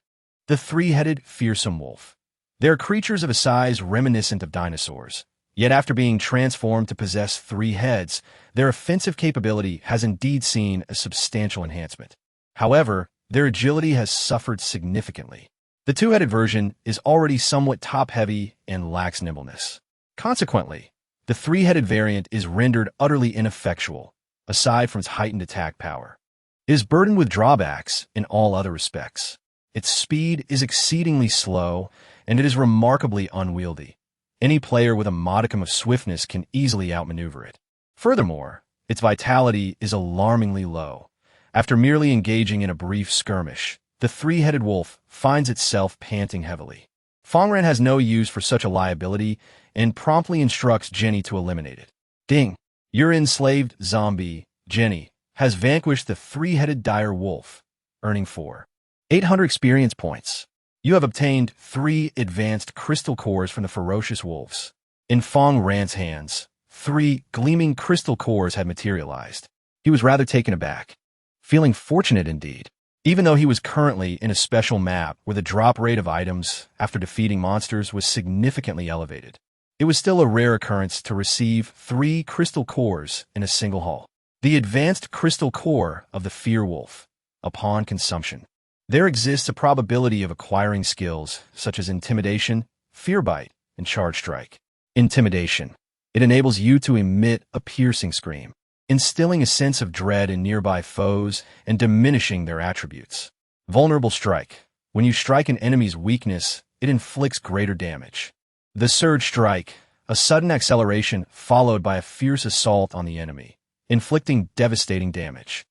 The three-headed fearsome wolf. They are creatures of a size reminiscent of dinosaurs. Yet after being transformed to possess three heads, their offensive capability has indeed seen a substantial enhancement. However, their agility has suffered significantly. The two-headed version is already somewhat top-heavy and lacks nimbleness. Consequently, the three-headed variant is rendered utterly ineffectual, aside from its heightened attack power. It is burdened with drawbacks in all other respects. Its speed is exceedingly slow, and it is remarkably unwieldy. Any player with a modicum of swiftness can easily outmaneuver it. Furthermore, its vitality is alarmingly low. After merely engaging in a brief skirmish, the three-headed wolf finds itself panting heavily. Fang Ran has no use for such a liability and promptly instructs Jenny to eliminate it. Ding! Your enslaved zombie, Jenny, has vanquished the three-headed dire wolf, earning 4,800 experience points. You have obtained 3 advanced crystal cores from the ferocious wolves. In Fang Ran's hands, 3 gleaming crystal cores had materialized. He was rather taken aback, feeling fortunate indeed. Even though he was currently in a special map where the drop rate of items after defeating monsters was significantly elevated, it was still a rare occurrence to receive 3 crystal cores in a single haul. The advanced crystal core of the Fear Wolf. Upon consumption, there exists a probability of acquiring skills such as Intimidation, Fear Bite, and Charge Strike. Intimidation. It enables you to emit a piercing scream, instilling a sense of dread in nearby foes and diminishing their attributes. Vulnerable Strike. When you strike an enemy's weakness, it inflicts greater damage. The Surge Strike. A sudden acceleration followed by a fierce assault on the enemy, inflicting devastating damage.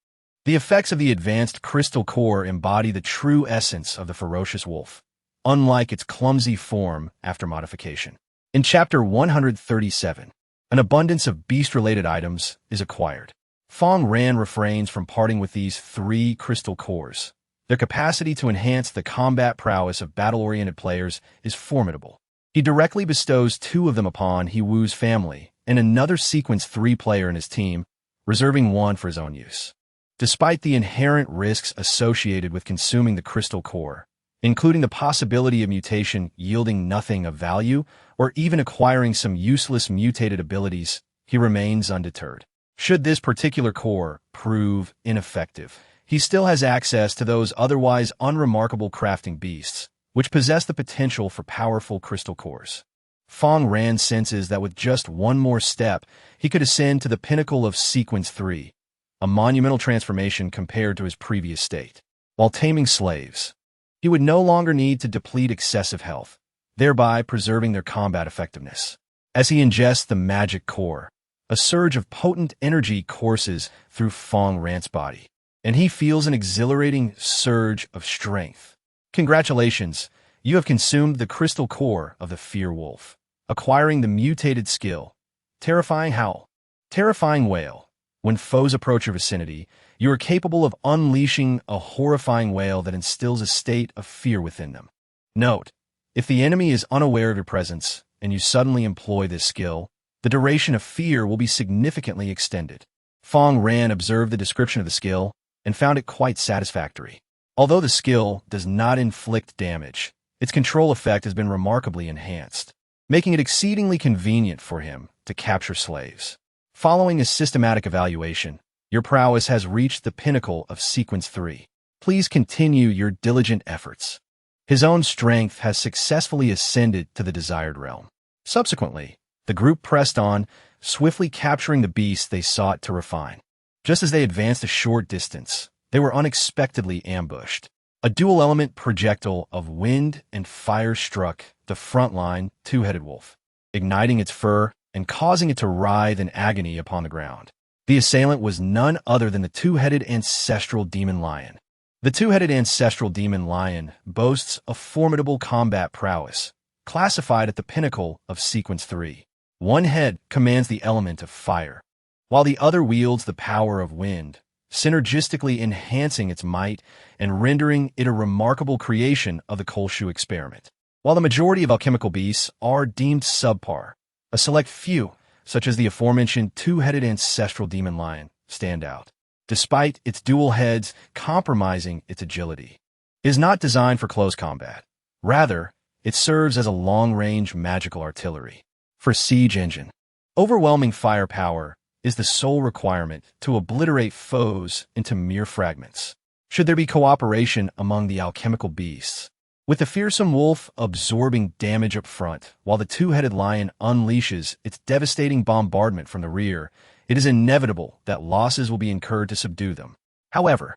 The effects of the advanced crystal core embody the true essence of the ferocious wolf, unlike its clumsy form after modification. In Chapter 137, an abundance of beast-related items is acquired. Fang Ran refrains from parting with these 3 crystal cores. Their capacity to enhance the combat prowess of battle-oriented players is formidable. He directly bestows 2 of them upon He Wu's family and another Sequence 3 player in his team, reserving 1 for his own use. Despite the inherent risks associated with consuming the crystal core, including the possibility of mutation yielding nothing of value or even acquiring some useless mutated abilities, he remains undeterred. Should this particular core prove ineffective, he still has access to those otherwise unremarkable crafting beasts, which possess the potential for powerful crystal cores. Fang Ran senses that with just one more step, he could ascend to the pinnacle of Sequence 3, a monumental transformation compared to his previous state. While taming slaves, he would no longer need to deplete excessive health, thereby preserving their combat effectiveness. As he ingests the magic core, A surge of potent energy courses through Fang Ran's body, and he feels an exhilarating surge of strength. Congratulations, you have consumed the crystal core of the Fear Wolf, acquiring the mutated skill, Terrifying Howl. Terrifying Wail. When foes approach your vicinity, you are capable of unleashing a horrifying wail that instills a state of fear within them. Note, if the enemy is unaware of your presence and you suddenly employ this skill, the duration of fear will be significantly extended. Fang Ran observed the description of the skill and found it quite satisfactory. Although the skill does not inflict damage, its control effect has been remarkably enhanced, making it exceedingly convenient for him to capture slaves. Following a systematic evaluation, your prowess has reached the pinnacle of Sequence 3. Please continue your diligent efforts. His own strength has successfully ascended to the desired realm. Subsequently, the group pressed on, swiftly capturing the beast they sought to refine. Just as they advanced a short distance, they were unexpectedly ambushed. A dual-element projectile of wind and fire struck the front-line two-headed wolf, igniting its fur and causing it to writhe in agony upon the ground. The assailant was none other than the two-headed ancestral demon lion. The two-headed ancestral demon lion boasts a formidable combat prowess, classified at the pinnacle of Sequence 3. One head commands the element of fire, while the other wields the power of wind, synergistically enhancing its might and rendering it a remarkable creation of the Kolshu experiment. While the majority of alchemical beasts are deemed subpar, a select few, such as the aforementioned two-headed ancestral demon lion, stand out, despite its dual heads compromising its agility. It is not designed for close combat. Rather, it serves as a long-range magical artillery for siege engine. Overwhelming firepower is the sole requirement to obliterate foes into mere fragments. Should there be cooperation among the alchemical beasts, with the fearsome wolf absorbing damage up front while the two-headed lion unleashes its devastating bombardment from the rear, it is inevitable that losses will be incurred to subdue them. However,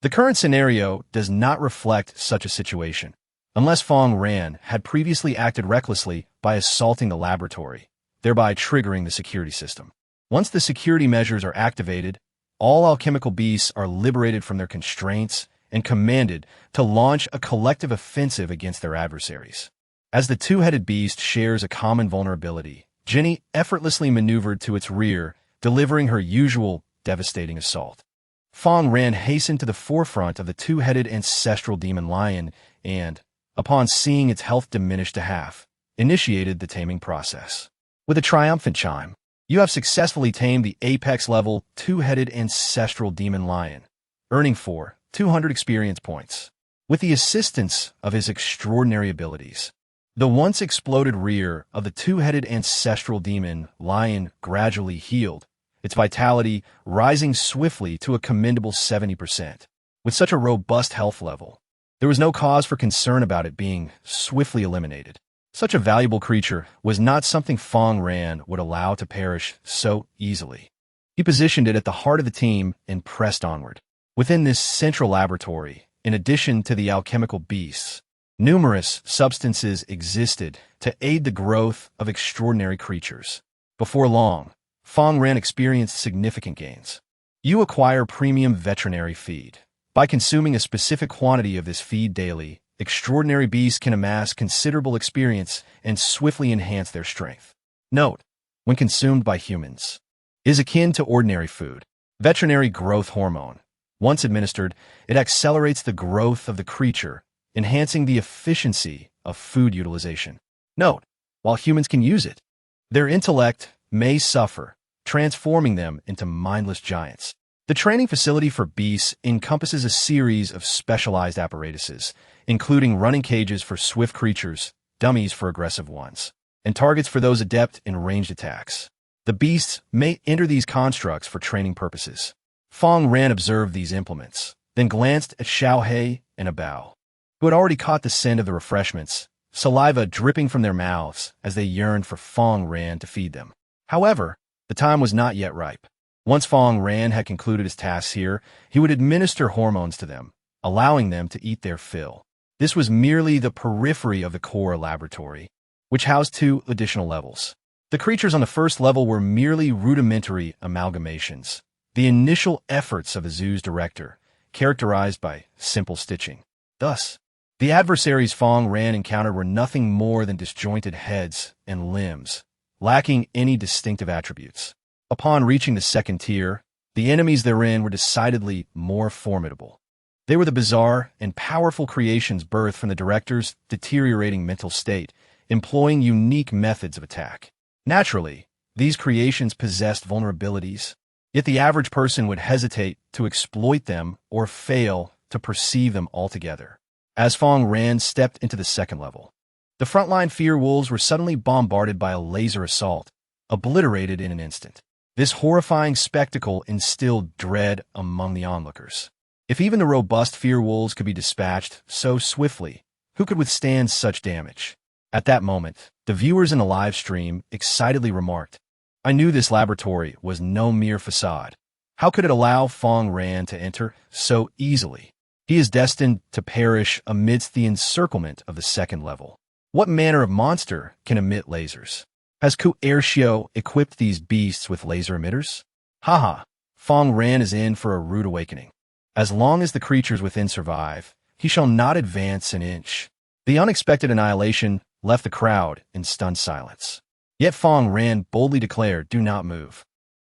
the current scenario does not reflect such a situation, unless Fang Ran had previously acted recklessly by assaulting the laboratory, thereby triggering the security system. Once the security measures are activated, all alchemical beasts are liberated from their constraints and commanded to launch a collective offensive against their adversaries. As the two-headed beast shares a common vulnerability, Jenny effortlessly maneuvered to its rear, delivering her usual devastating assault. Fang Ran hastened to the forefront of the two-headed ancestral demon lion and, upon seeing its health diminish to half, initiated the taming process. With a triumphant chime, you have successfully tamed the apex-level two-headed ancestral demon lion, earning 200 experience points. With the assistance of his extraordinary abilities, the once exploded rear of the two-headed ancestral demon lion gradually healed, its vitality rising swiftly to a commendable 70%. With such a robust health level, there was no cause for concern about it being swiftly eliminated. Such a valuable creature was not something Fang Ran would allow to perish so easily. He positioned it at the heart of the team and pressed onward. Within this central laboratory, in addition to the alchemical beasts, numerous substances existed to aid the growth of extraordinary creatures. Before long, Fang Ran experienced significant gains. You acquire premium veterinary feed. By consuming a specific quantity of this feed daily, extraordinary beasts can amass considerable experience and swiftly enhance their strength. Note, when consumed by humans, is akin to ordinary food. Veterinary growth hormone. Once administered, it accelerates the growth of the creature, enhancing the efficiency of food utilization. Note, while humans can use it, their intellect may suffer, transforming them into mindless giants. The training facility for beasts encompasses a series of specialized apparatuses, including running cages for swift creatures, dummies for aggressive ones, and targets for those adept in ranged attacks. The beasts may enter these constructs for training purposes. Fang Ran observed these implements, then glanced at Xiaohei and Abao, who had already caught the scent of the refreshments, saliva dripping from their mouths as they yearned for Fang Ran to feed them. However, the time was not yet ripe. Once Fang Ran had concluded his tasks here, he would administer hormones to them, allowing them to eat their fill. This was merely the periphery of the core laboratory, which housed 2 additional levels. The creatures on the first level were merely rudimentary amalgamations, the initial efforts of the zoo's director, characterized by simple stitching. Thus, the adversaries Fang Ran encountered were nothing more than disjointed heads and limbs, lacking any distinctive attributes. Upon reaching the second tier, the enemies therein were decidedly more formidable. They were the bizarre and powerful creations birthed from the director's deteriorating mental state, employing unique methods of attack. Naturally, these creations possessed vulnerabilities, yet the average person would hesitate to exploit them or fail to perceive them altogether. As Fang Ran stepped into the second level, the frontline fear wolves were suddenly bombarded by a laser assault, obliterated in an instant. This horrifying spectacle instilled dread among the onlookers. If even the robust fear wolves could be dispatched so swiftly, who could withstand such damage? At that moment, the viewers in the live stream excitedly remarked, "I knew this laboratory was no mere facade. How could it allow Fang Ran to enter so easily? He is destined to perish amidst the encirclement of the second level. What manner of monster can emit lasers? Has Ku-Ershio equipped these beasts with laser emitters? Haha, Fang Ran is in for a rude awakening. As long as the creatures within survive, he shall not advance an inch." The unexpected annihilation left the crowd in stunned silence. Yet Fang Ran boldly declared, "Do not move.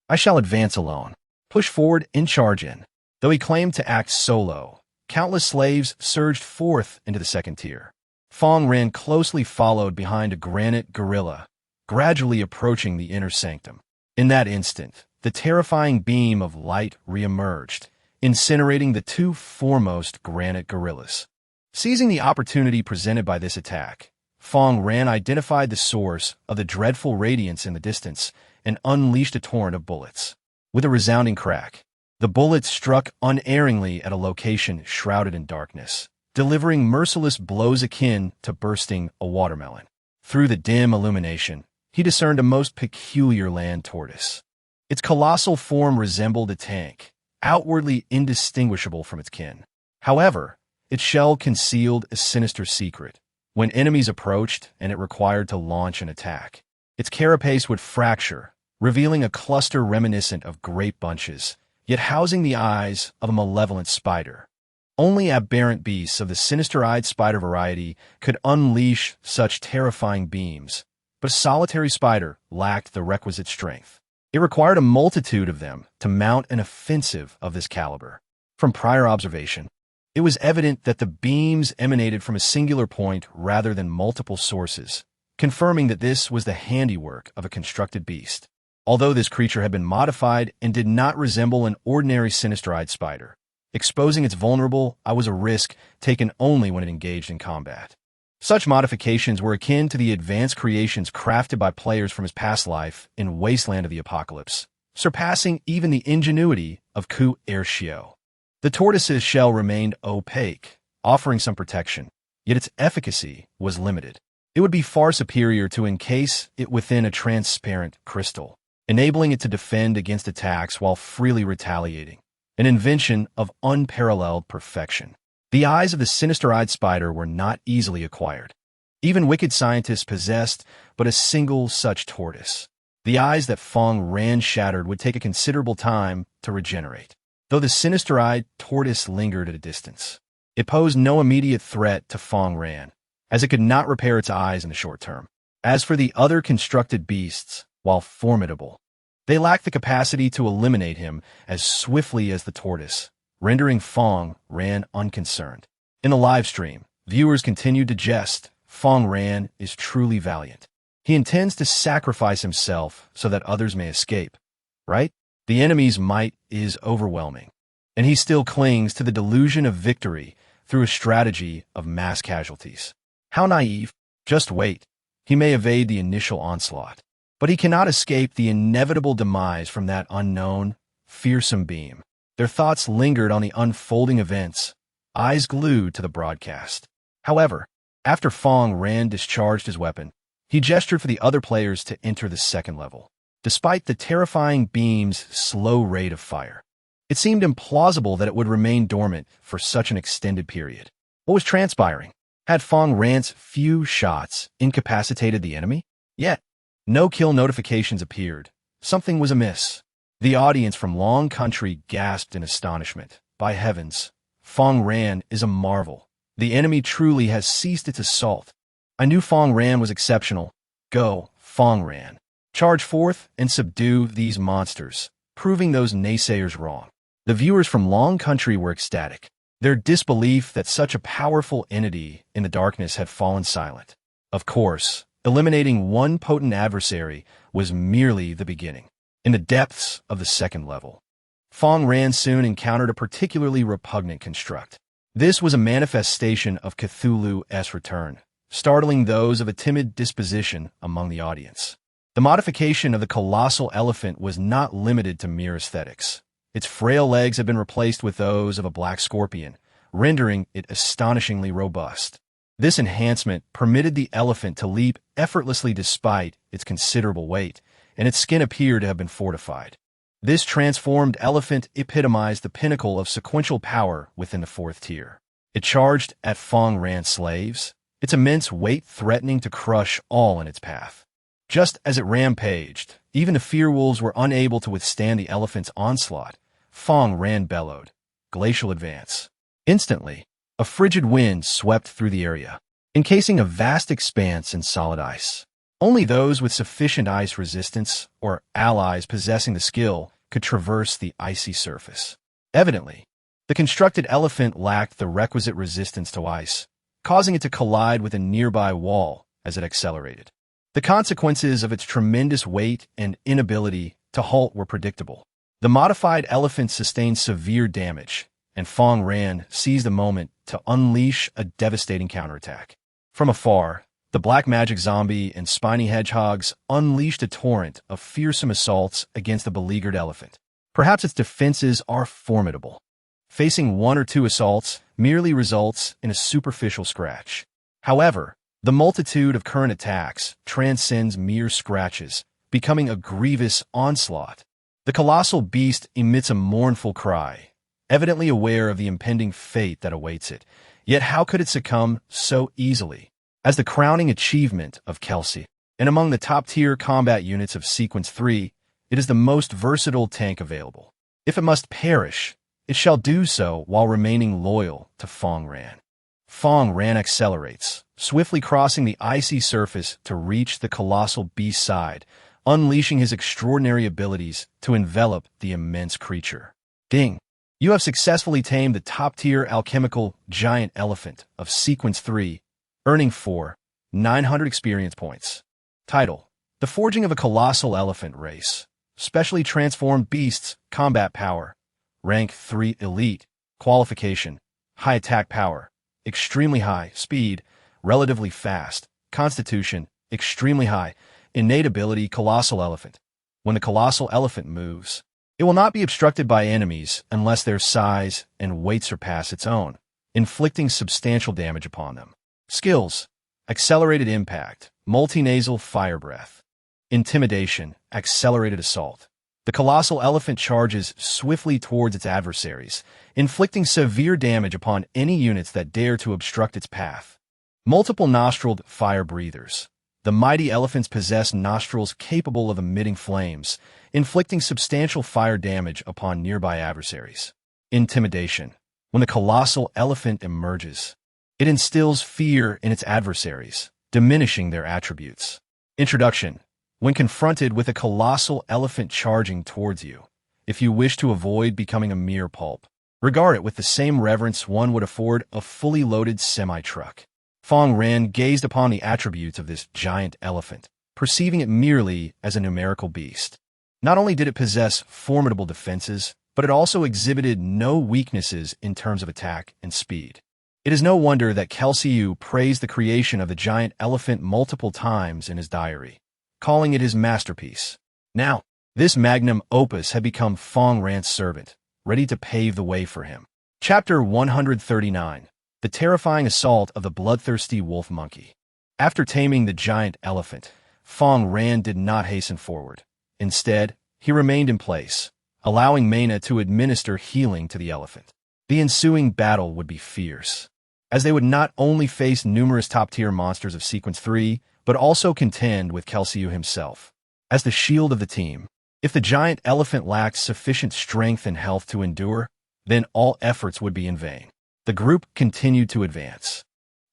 I shall advance alone. Push forward and charge in." Though he claimed to act solo, countless slaves surged forth into the second tier. Fang Ran closely followed behind a granite gorilla, gradually approaching the inner sanctum. In that instant, the terrifying beam of light reemerged, incinerating the two foremost granite gorillas. Seizing the opportunity presented by this attack, Fang Ran identified the source of the dreadful radiance in the distance and unleashed a torrent of bullets. With a resounding crack, the bullets struck unerringly at a location shrouded in darkness, delivering merciless blows akin to bursting a watermelon. Through the dim illumination, he discerned a most peculiar land tortoise. Its colossal form resembled a tank, outwardly indistinguishable from its kin. However, its shell concealed a sinister secret. When enemies approached and it required to launch an attack, its carapace would fracture, revealing a cluster reminiscent of grape bunches, yet housing the eyes of a malevolent spider. Only aberrant beasts of the sinister-eyed spider variety could unleash such terrifying beams, but a solitary spider lacked the requisite strength. It required a multitude of them to mount an offensive of this caliber. From prior observation, it was evident that the beams emanated from a singular point rather than multiple sources, confirming that this was the handiwork of a constructed beast. Although this creature had been modified and did not resemble an ordinary sinister-eyed spider, exposing its vulnerable was a risk taken only when it engaged in combat. Such modifications were akin to the advanced creations crafted by players from his past life in Wasteland of the Apocalypse, surpassing even the ingenuity of Ku-Ershio. The tortoise's shell remained opaque, offering some protection, yet its efficacy was limited. It would be far superior to encase it within a transparent crystal, enabling it to defend against attacks while freely retaliating, an invention of unparalleled perfection. The eyes of the sinister-eyed spider were not easily acquired. Even wicked scientists possessed but a single such tortoise. The eyes that Fang Ran shattered would take a considerable time to regenerate. Though the sinister-eyed tortoise lingered at a distance, it posed no immediate threat to Fang Ran, as it could not repair its eyes in the short term. As for the other constructed beasts, while formidable, they lacked the capacity to eliminate him as swiftly as the tortoise, rendering Fang Ran unconcerned. In the live stream, viewers continued to jest, "Fang Ran is truly valiant. He intends to sacrifice himself so that others may escape, right? The enemy's might is overwhelming, and he still clings to the delusion of victory through a strategy of mass casualties. How naive. Just wait. He may evade the initial onslaught, but he cannot escape the inevitable demise from that unknown, fearsome beam." Their thoughts lingered on the unfolding events, eyes glued to the broadcast. However, after Fang Ran discharged his weapon, he gestured for the other players to enter the second level. Despite the terrifying beam's slow rate of fire, it seemed implausible that it would remain dormant for such an extended period. What was transpiring? Had Fang Ran's few shots incapacitated the enemy? Yet, No kill notifications appeared. Something was amiss. The audience from Long Country gasped in astonishment. By heavens, Fang Ran is a marvel. The enemy truly has ceased its assault. I knew Fang Ran was exceptional. Go, Fang Ran. Charge forth and subdue these monsters, proving those naysayers wrong. The viewers from Long Country were ecstatic. Their disbelief that such a powerful entity in the darkness had fallen silent. Of course, eliminating one potent adversary was merely the beginning. In the depths of the second level, Fang Ran soon encountered a particularly repugnant construct. This was a manifestation of Cthulhu's return, startling those of a timid disposition among the audience. The modification of the colossal elephant was not limited to mere aesthetics. Its frail legs had been replaced with those of a black scorpion, rendering it astonishingly robust. This enhancement permitted the elephant to leap effortlessly despite its considerable weight, and its skin appeared to have been fortified. This transformed elephant epitomized the pinnacle of sequential power within the fourth tier. It charged at Fang Ran's slaves, its immense weight threatening to crush all in its path. Just as it rampaged, even the fearwolves were unable to withstand the elephant's onslaught. Fang Ran bellowed, "Glacial advance." Instantly, a frigid wind swept through the area, encasing a vast expanse in solid ice. Only those with sufficient ice resistance or allies possessing the skill could traverse the icy surface. Evidently, the constructed elephant lacked the requisite resistance to ice, causing it to collide with a nearby wall as it accelerated. The consequences of its tremendous weight and inability to halt were predictable. The modified elephant sustained severe damage, and Fang Ran seized the moment to unleash a devastating counterattack. From afar, the black magic zombie and spiny hedgehogs unleashed a torrent of fearsome assaults against the beleaguered elephant. Perhaps its defenses are formidable. Facing one or two assaults merely results in a superficial scratch. However, the multitude of current attacks transcends mere scratches, becoming a grievous onslaught. The colossal beast emits a mournful cry, evidently aware of the impending fate that awaits it. Yet how could it succumb so easily? As the crowning achievement of Kelsey, and among the top-tier combat units of Sequence 3, it is the most versatile tank available. If it must perish, it shall do so while remaining loyal to Fang Ran. Fang Ran accelerates, swiftly crossing the icy surface to reach the colossal beast's side, unleashing his extraordinary abilities to envelop the immense creature. Ding! You have successfully tamed the top-tier alchemical giant elephant of Sequence 3, earning 900 experience points. Title: The Forging of a Colossal Elephant Race. Specially Transformed Beasts, Combat Power. Rank 3 Elite. Qualification: High Attack Power. Extremely High. Speed: Relatively Fast. Constitution: Extremely High. Innate Ability: Colossal Elephant. When the Colossal Elephant moves, it will not be obstructed by enemies unless their size and weight surpass its own, inflicting substantial damage upon them. Skills: Accelerated Impact, Multinasal Fire Breath. Intimidation, Accelerated Assault. The colossal elephant charges swiftly towards its adversaries, inflicting severe damage upon any units that dare to obstruct its path. Multiple Nostriled Fire Breathers. The mighty elephants possess nostrils capable of emitting flames, inflicting substantial fire damage upon nearby adversaries. Intimidation. When the colossal elephant emerges, it instills fear in its adversaries, diminishing their attributes. Introduction. When confronted with a colossal elephant charging towards you, if you wish to avoid becoming a mere pulp, regard it with the same reverence one would afford a fully loaded semi-truck. Fang Ran gazed upon the attributes of this giant elephant, perceiving it merely as a numerical beast. Not only did it possess formidable defenses, but it also exhibited no weaknesses in terms of attack and speed. It is no wonder that Kelsey praised the creation of the giant elephant multiple times in his diary, calling it his masterpiece. Now, this magnum opus had become Fang Ran's servant, ready to pave the way for him. Chapter 139. The Terrifying Assault of the Bloodthirsty Wolf Monkey. After taming the giant elephant, Fang Ran did not hasten forward. Instead, he remained in place, allowing Mena to administer healing to the elephant. The ensuing battle would be fierce. as they would not only face numerous top-tier monsters of Sequence 3, but also contend with Kelsiu himself. As the shield of the team, if the giant elephant lacked sufficient strength and health to endure, then all efforts would be in vain. The group continued to advance,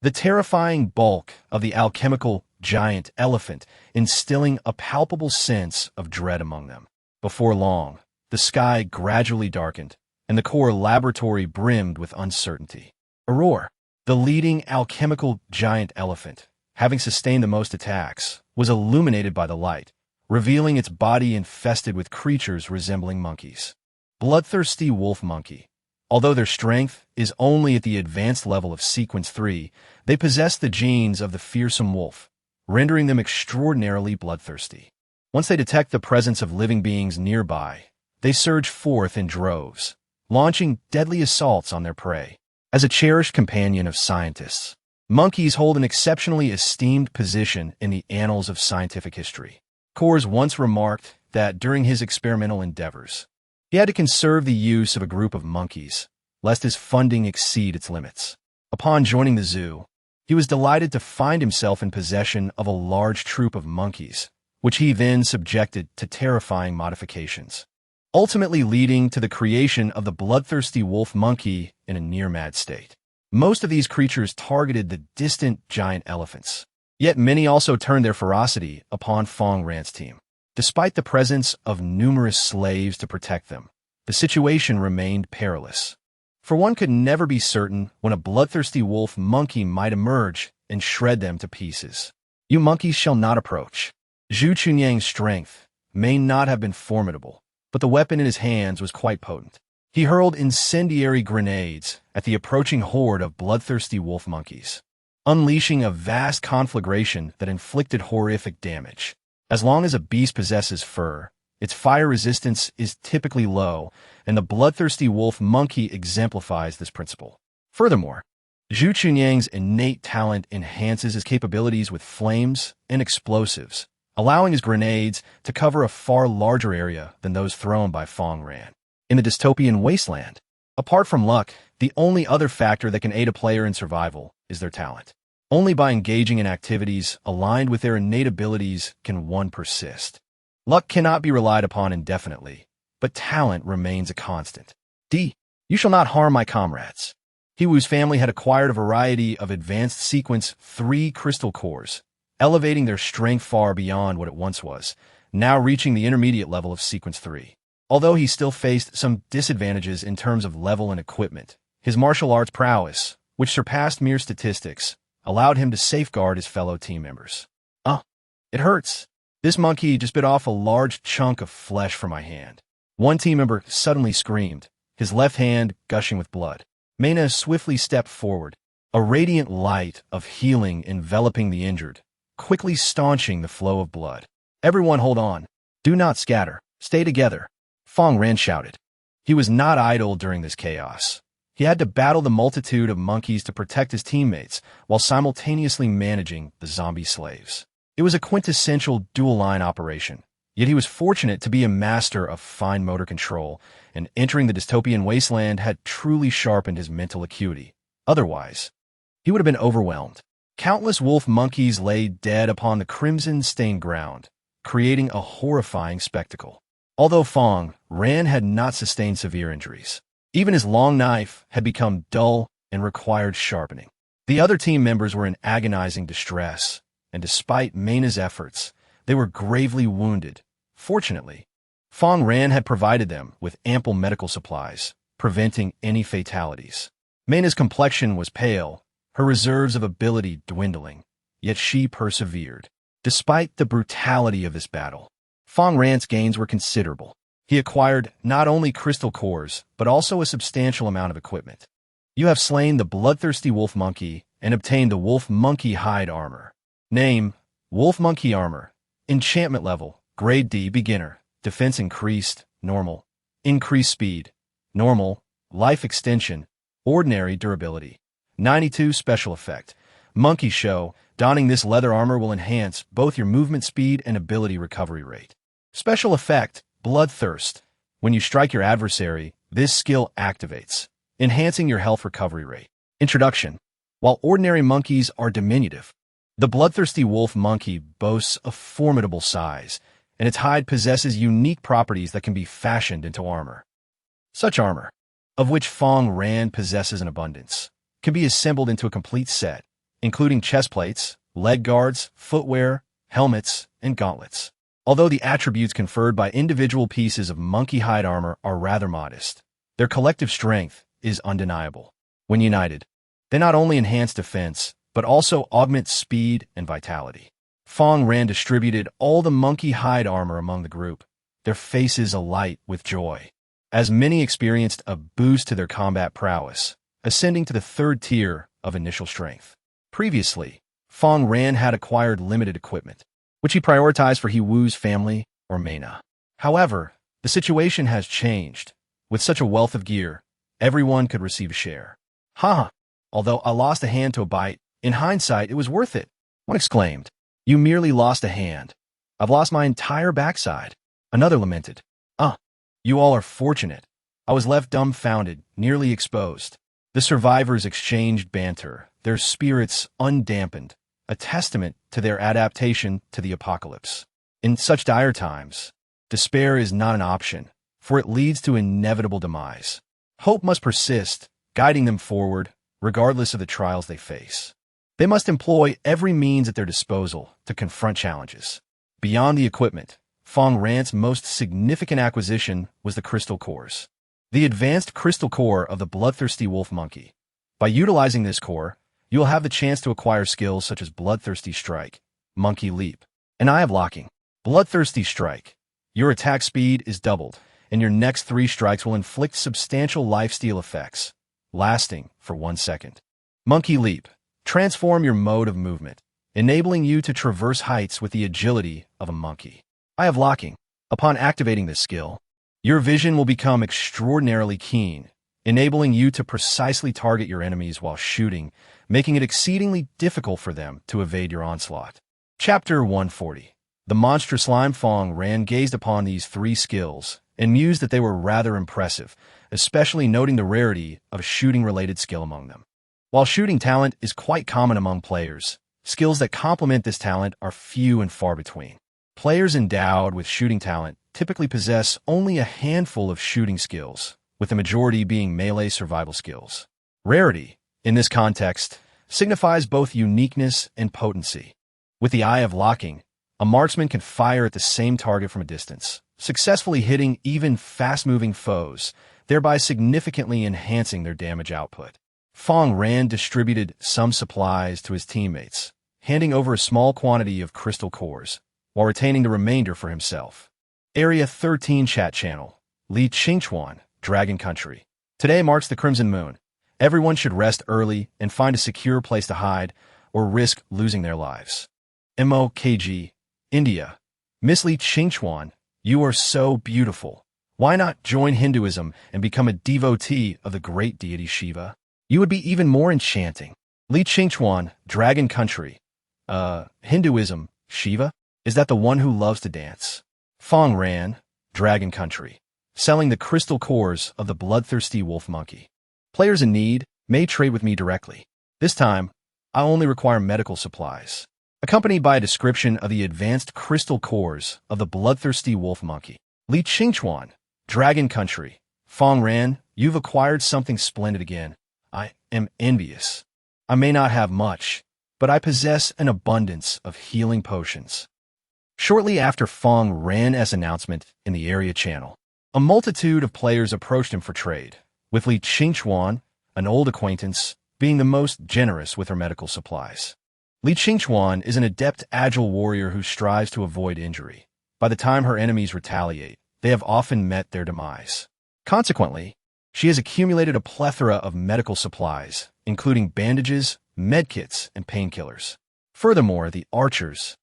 the terrifying bulk of the alchemical giant elephant instilling a palpable sense of dread among them. Before long, the sky gradually darkened, and the core laboratory brimmed with uncertainty. Aurora, the leading alchemical giant elephant, having sustained the most attacks, was illuminated by the light, revealing its body infested with creatures resembling monkeys. Bloodthirsty wolf monkey. Although their strength is only at the advanced level of Sequence 3, they possess the genes of the fearsome wolf, rendering them extraordinarily bloodthirsty. Once they detect the presence of living beings nearby, they surge forth in droves, launching deadly assaults on their prey. As a cherished companion of scientists, monkeys hold an exceptionally esteemed position in the annals of scientific history. Kors once remarked that during his experimental endeavors, he had to conserve the use of a group of monkeys, lest his funding exceed its limits. Upon joining the zoo, he was delighted to find himself in possession of a large troop of monkeys, which he then subjected to terrifying modifications, ultimately leading to the creation of the bloodthirsty wolf monkey in a near-mad state. Most of these creatures targeted the distant giant elephants, yet many also turned their ferocity upon Fang Ran's team. Despite the presence of numerous slaves to protect them, the situation remained perilous. For one could never be certain when a bloodthirsty wolf monkey might emerge and shred them to pieces. You monkeys shall not approach. Zhu Chunyang's strength may not have been formidable, but the weapon in his hands was quite potent. He hurled incendiary grenades at the approaching horde of bloodthirsty wolf monkeys, unleashing a vast conflagration that inflicted horrific damage. As long as a beast possesses fur, its fire resistance is typically low, and the bloodthirsty wolf monkey exemplifies this principle. Furthermore, Zhu Chunyang's innate talent enhances his capabilities with flames and explosives, allowing his grenades to cover a far larger area than those thrown by Fang Ran. In the dystopian wasteland, apart from luck, the only other factor that can aid a player in survival is their talent. Only by engaging in activities aligned with their innate abilities can one persist. Luck cannot be relied upon indefinitely, but talent remains a constant. D. You shall not harm my comrades. He Wu's family had acquired a variety of advanced Sequence 3 crystal cores, elevating their strength far beyond what it once was, now reaching the intermediate level of Sequence 3. Although he still faced some disadvantages in terms of level and equipment, his martial arts prowess, which surpassed mere statistics, allowed him to safeguard his fellow team members. It hurts. This monkey just bit off a large chunk of flesh from my hand. One team member suddenly screamed, his left hand gushing with blood. Mena swiftly stepped forward, a radiant light of healing enveloping the injured, quickly staunching the flow of blood. Everyone hold on. Do not scatter. Stay together. Fang Ran shouted. He was not idle during this chaos. He had to battle the multitude of monkeys to protect his teammates while simultaneously managing the zombie slaves. It was a quintessential dual-line operation, yet he was fortunate to be a master of fine motor control, and entering the dystopian wasteland had truly sharpened his mental acuity. Otherwise, he would have been overwhelmed. Countless wolf monkeys lay dead upon the crimson-stained ground, creating a horrifying spectacle. Although Fang Ran had not sustained severe injuries, even his long knife had become dull and required sharpening. The other team members were in agonizing distress, and despite Mena's efforts, they were gravely wounded. Fortunately, Fang Ran had provided them with ample medical supplies, preventing any fatalities. Mena's complexion was pale, her reserves of ability dwindling, yet she persevered. Despite the brutality of this battle, Fang Ran's gains were considerable. He acquired not only crystal cores, but also a substantial amount of equipment. You have slain the bloodthirsty wolf monkey and obtained the wolf monkey hide armor. Name, Wolf Monkey Armor. Enchantment level, Grade D Beginner. Defense increased, Normal. Increased speed, Normal. Life extension, Ordinary durability. 92 Special effect. Monkey Show. Donning this leather armor will enhance both your movement speed and ability recovery rate. Special effect, Bloodthirst. When you strike your adversary, this skill activates, enhancing your health recovery rate. Introduction. while ordinary monkeys are diminutive. The bloodthirsty wolf monkey boasts a formidable size, and its hide possesses unique properties that can be fashioned into armor. Such armor, of which Fang Ran possesses an abundance, can be assembled into a complete set, including chest plates, leg guards, footwear, helmets, and gauntlets. Although the attributes conferred by individual pieces of monkey hide armor are rather modest, their collective strength is undeniable. When united, they not only enhance defense, but also augment speed and vitality. Fang Ran distributed all the monkey hide armor among the group, their faces alight with joy, as many experienced a boost to their combat prowess, ascending to the third tier of initial strength. Previously, Fang Ran had acquired limited equipment, which he prioritized for He-Wu's family or Mena. However, the situation has changed. With such a wealth of gear, everyone could receive a share. Ha! Although I lost a hand to a bite, in hindsight it was worth it. One exclaimed, "You merely lost a hand. I've lost my entire backside." Another lamented, "You all are fortunate. I was left dumbfounded, nearly exposed." The survivors exchanged banter, their spirits undampened, a testament to their adaptation to the apocalypse. In such dire times, despair is not an option, for it leads to inevitable demise. Hope must persist, guiding them forward, regardless of the trials they face. They must employ every means at their disposal to confront challenges. Beyond the equipment, Fang Ran's most significant acquisition was the crystal cores. The advanced crystal core of the bloodthirsty wolf monkey. By utilizing this core, you will have the chance to acquire skills such as Bloodthirsty Strike, Monkey Leap, and Eye of Locking. Bloodthirsty Strike. Your attack speed is doubled, and your next 3 strikes will inflict substantial lifesteal effects, lasting for 1 second. Monkey Leap. Transform your mode of movement, enabling you to traverse heights with the agility of a monkey. Eye of Locking. Upon activating this skill, your vision will become extraordinarily keen, enabling you to precisely target your enemies while shooting, making it exceedingly difficult for them to evade your onslaught. Chapter 140. The monstrous slime. Fang Ran gazed upon these 3 skills and mused that they were rather impressive, especially noting the rarity of a shooting-related skill among them. While shooting talent is quite common among players, skills that complement this talent are few and far between. Players endowed with shooting talent typically possess only a handful of shooting skills, with the majority being melee survival skills. Rarity, in this context, signifies both uniqueness and potency. With the Eye of Locking, a marksman can fire at the same target from a distance, successfully hitting even fast-moving foes, thereby significantly enhancing their damage output. Fang Ran distributed some supplies to his teammates, handing over a small quantity of crystal cores, while retaining the remainder for himself. Area 13 Chat Channel. Li Qingchuan, Dragon Country. Today marks the Crimson Moon. Everyone should rest early and find a secure place to hide, or risk losing their lives. MOKG, India. Miss Li Qingchuan, you are so beautiful. Why not join Hinduism and become a devotee of the great deity Shiva? You would be even more enchanting. Li Qingchuan, Dragon Country. Hinduism, Shiva? Is that the one who loves to dance? Fang Ran, Dragon Country. Selling the crystal cores of the bloodthirsty wolf monkey. Players in need may trade with me directly. This time, I only require medical supplies, accompanied by a description of the advanced crystal cores of the bloodthirsty wolf monkey. Li Qingchuan, Dragon Country. Fang Ran, you've acquired something splendid again. I am envious. I may not have much, but I possess an abundance of healing potions. Shortly after Fang Ran's announcement in the area channel, a multitude of players approached him for trade, with Li Qingchuan, an old acquaintance, being the most generous with her medical supplies. Li Qingchuan is an adept agile warrior who strives to avoid injury. By the time her enemies retaliate, they have often met their demise. Consequently, she has accumulated a plethora of medical supplies, including bandages, medkits, and painkillers. Furthermore, the archers,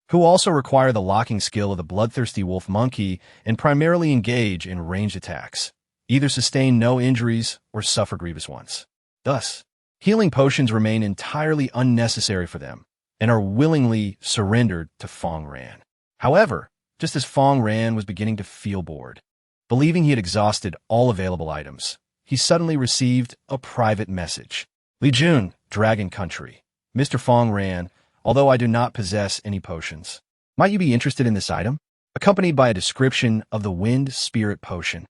who also require the locking skill of the bloodthirsty wolf monkey and primarily engage in ranged attacks, either sustain no injuries or suffer grievous ones. Thus, healing potions remain entirely unnecessary for them and are willingly surrendered to Fang Ran. However, just as Fang Ran was beginning to feel bored, believing he had exhausted all available items, he suddenly received a private message. Li Jun, Dragon Country. Mr. Fang Ran, although I do not possess any potions. Might you be interested in this item? Accompanied by a description of the Wind Spirit Potion.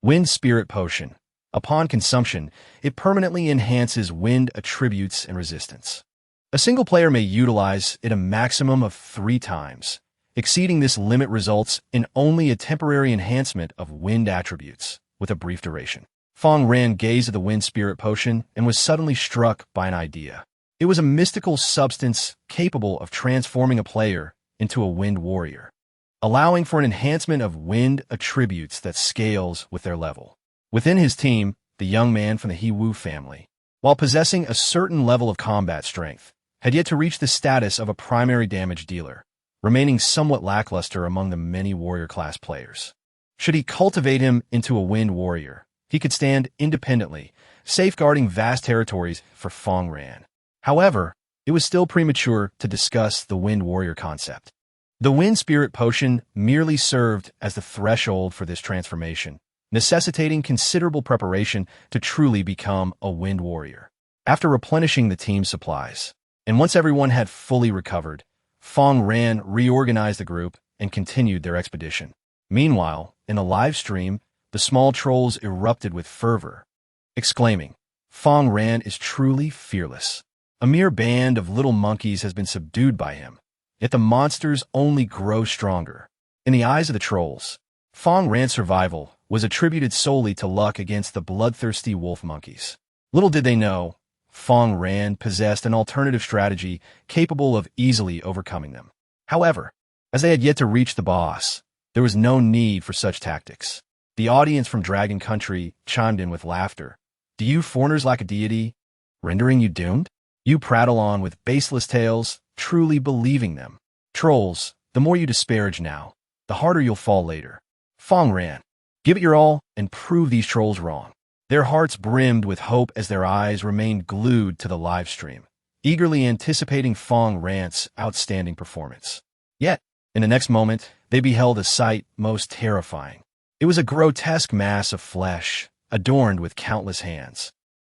Wind Spirit Potion. Upon consumption, it permanently enhances wind attributes and resistance. A single player may utilize it a maximum of 3 times. Exceeding this limit results in only a temporary enhancement of wind attributes, with a brief duration. Fang Ran gazed at the Wind Spirit Potion and was suddenly struck by an idea. It was a mystical substance capable of transforming a player into a wind warrior, allowing for an enhancement of wind attributes that scales with their level. Within his team, the young man from the He-Wu family, while possessing a certain level of combat strength, had yet to reach the status of a primary damage dealer, remaining somewhat lackluster among the many warrior-class players. Should he cultivate him into a wind warrior, he could stand independently, safeguarding vast territories for Fang Ran. However, it was still premature to discuss the wind warrior concept. The Wind Spirit Potion merely served as the threshold for this transformation, necessitating considerable preparation to truly become a wind warrior. After replenishing the team's supplies, and once everyone had fully recovered, Fang Ran reorganized the group and continued their expedition. Meanwhile, in the live stream, the small trolls erupted with fervor, exclaiming, "Fang Ran is truly fearless. A mere band of little monkeys has been subdued by him, yet the monsters only grow stronger." In the eyes of the trolls, Fang Ran's survival was attributed solely to luck against the bloodthirsty wolf monkeys. Little did they know, Fang Ran possessed an alternative strategy capable of easily overcoming them. However, as they had yet to reach the boss, there was no need for such tactics. The audience from Dragon Country chimed in with laughter. "Do you foreigners lack a deity, rendering you doomed? You prattle on with baseless tales, truly believing them. Trolls, the more you disparage now, the harder you'll fall later. Fang Ran, give it your all and prove these trolls wrong." Their hearts brimmed with hope as their eyes remained glued to the live stream, eagerly anticipating Fang Ran's outstanding performance. Yet, in the next moment, they beheld a sight most terrifying. It was a grotesque mass of flesh, adorned with countless hands.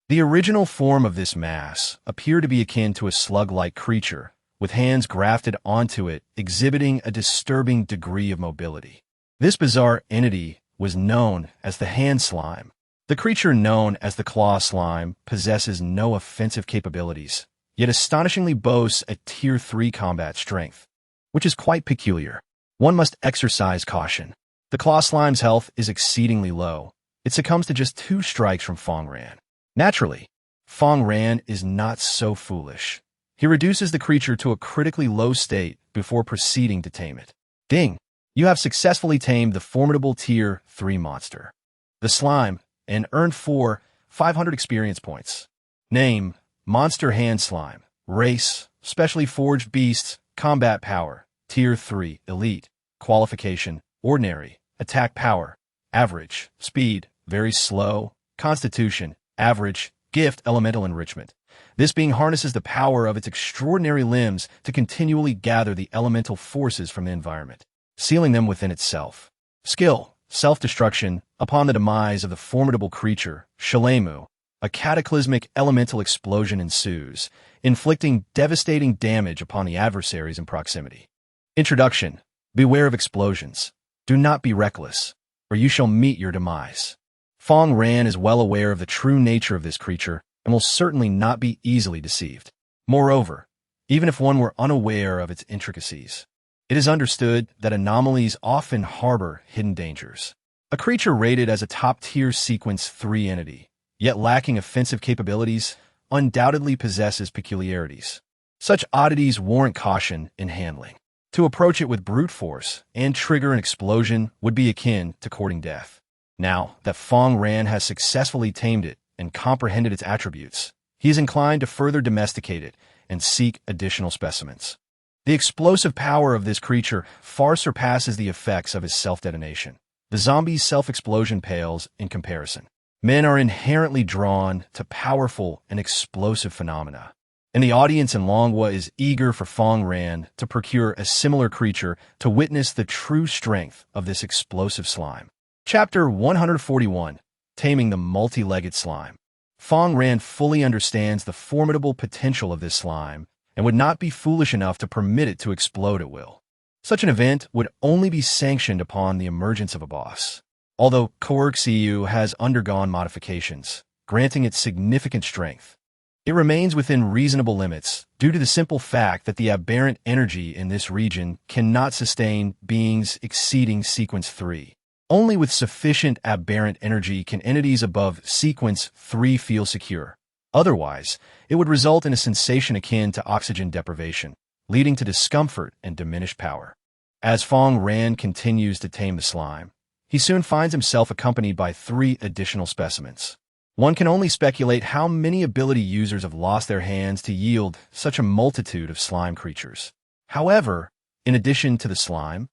The original form of this mass appeared to be akin to a slug-like creature, with hands grafted onto it, exhibiting a disturbing degree of mobility. This bizarre entity was known as the hand slime. The creature known as the claw slime possesses no offensive capabilities, yet astonishingly boasts a Tier 3 combat strength, which is quite peculiar. One must exercise caution. The claw slime's health is exceedingly low. It succumbs to just 2 strikes from Fang Ran. Naturally, Fang Ran is not so foolish. He reduces the creature to a critically low state before proceeding to tame it. Ding! You have successfully tamed the formidable Tier 3 monster, the slime, and earned 500 experience points. Name: Monster Hand Slime. Race: Specially Forged Beasts. Combat Power: Tier 3 Elite. Qualification: Ordinary. Attack Power: Average. Speed: Very slow. Constitution: Average. Gift: Elemental Enrichment. This being harnesses the power of its extraordinary limbs to continually gather the elemental forces from the environment, sealing them within itself. Skill: Self-destruction. Upon the demise of the formidable creature, Shalemu, a cataclysmic elemental explosion ensues, inflicting devastating damage upon the adversaries in proximity. Introduction: Beware of explosions. Do not be reckless, or you shall meet your demise. Fang Ran is well aware of the true nature of this creature and will certainly not be easily deceived. Moreover, even if one were unaware of its intricacies, it is understood that anomalies often harbor hidden dangers. A creature rated as a top-tier Sequence 3 entity, yet lacking offensive capabilities, undoubtedly possesses peculiarities. Such oddities warrant caution in handling. To approach it with brute force and trigger an explosion would be akin to courting death. Now that Fang Ran has successfully tamed it and comprehended its attributes, he is inclined to further domesticate it and seek additional specimens. The explosive power of this creature far surpasses the effects of his self-detonation. The zombie's self-explosion pales in comparison. Men are inherently drawn to powerful and explosive phenomena, and the audience in Longwa is eager for Fang Ran to procure a similar creature to witness the true strength of this explosive slime. Chapter 141: Taming the Multi-Legged Slime. Fang Ran fully understands the formidable potential of this slime and would not be foolish enough to permit it to explode at will. Such an event would only be sanctioned upon the emergence of a boss. Although Coerx has undergone modifications, granting it significant strength, it remains within reasonable limits due to the simple fact that the aberrant energy in this region cannot sustain beings exceeding sequence 3. Only with sufficient aberrant energy can entities above sequence 3 feel secure. Otherwise, it would result in a sensation akin to oxygen deprivation, leading to discomfort and diminished power. As Fang Ran continues to tame the slime, he soon finds himself accompanied by 3 additional specimens. One can only speculate how many ability users have lost their hands to yield such a multitude of slime creatures. However, in addition to the slime,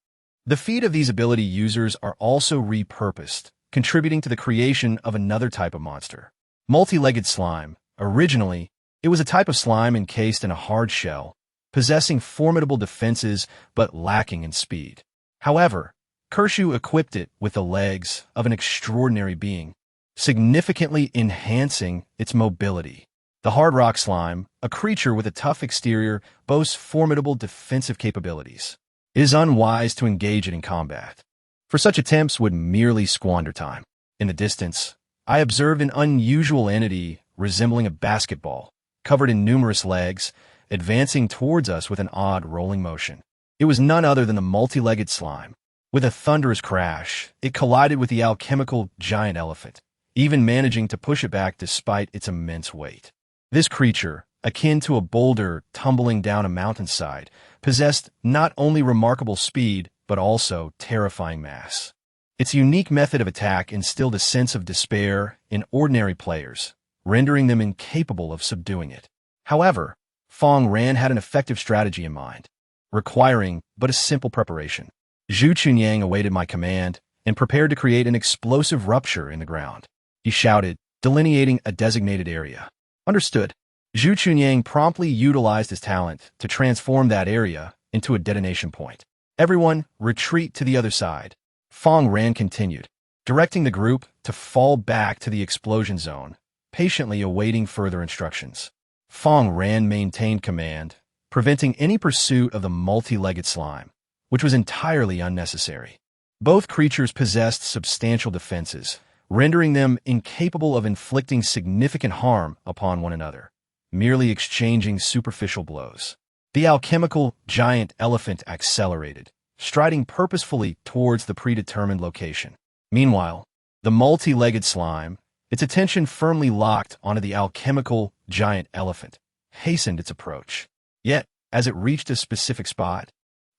the feet of these ability users are also repurposed, contributing to the creation of another type of monster. Multi-legged slime. Originally, it was a type of slime encased in a hard shell, possessing formidable defenses but lacking in speed. However, Kershu equipped it with the legs of an extraordinary being, significantly enhancing its mobility. The hard rock slime, a creature with a tough exterior, boasts formidable defensive capabilities. It is unwise to engage it in combat, for such attempts would merely squander time. In the distance, I observed an unusual entity resembling a basketball, covered in numerous legs, advancing towards us with an odd rolling motion. It was none other than the multi-legged slime. With a thunderous crash, it collided with the alchemical giant elephant, even managing to push it back despite its immense weight. This creature, akin to a boulder tumbling down a mountainside, possessed not only remarkable speed, but also terrifying mass. Its unique method of attack instilled a sense of despair in ordinary players, rendering them incapable of subduing it. However, Fang Ran had an effective strategy in mind, requiring but a simple preparation. Zhu Chunyang awaited my command and prepared to create an explosive rupture in the ground. He shouted, delineating a designated area. Understood. Zhu Chunyang promptly utilized his talent to transform that area into a detonation point. Everyone, retreat to the other side. Fang Ran continued, directing the group to fall back to the explosion zone, patiently awaiting further instructions. Fang Ran maintained command, preventing any pursuit of the multi-legged slime, which was entirely unnecessary. Both creatures possessed substantial defenses, rendering them incapable of inflicting significant harm upon one another, merely exchanging superficial blows. The alchemical giant elephant accelerated, striding purposefully towards the predetermined location. Meanwhile, the multi-legged slime, its attention firmly locked onto the alchemical giant elephant, hastened its approach. Yet, as it reached a specific spot,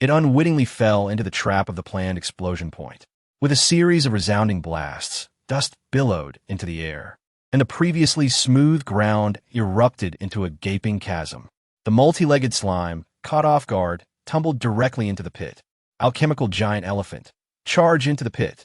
it unwittingly fell into the trap of the planned explosion point. With a series of resounding blasts, dust billowed into the air, and the previously smooth ground erupted into a gaping chasm. The multi-legged slime, caught off guard, tumbled directly into the pit. Alchemical giant elephant, charge into the pit.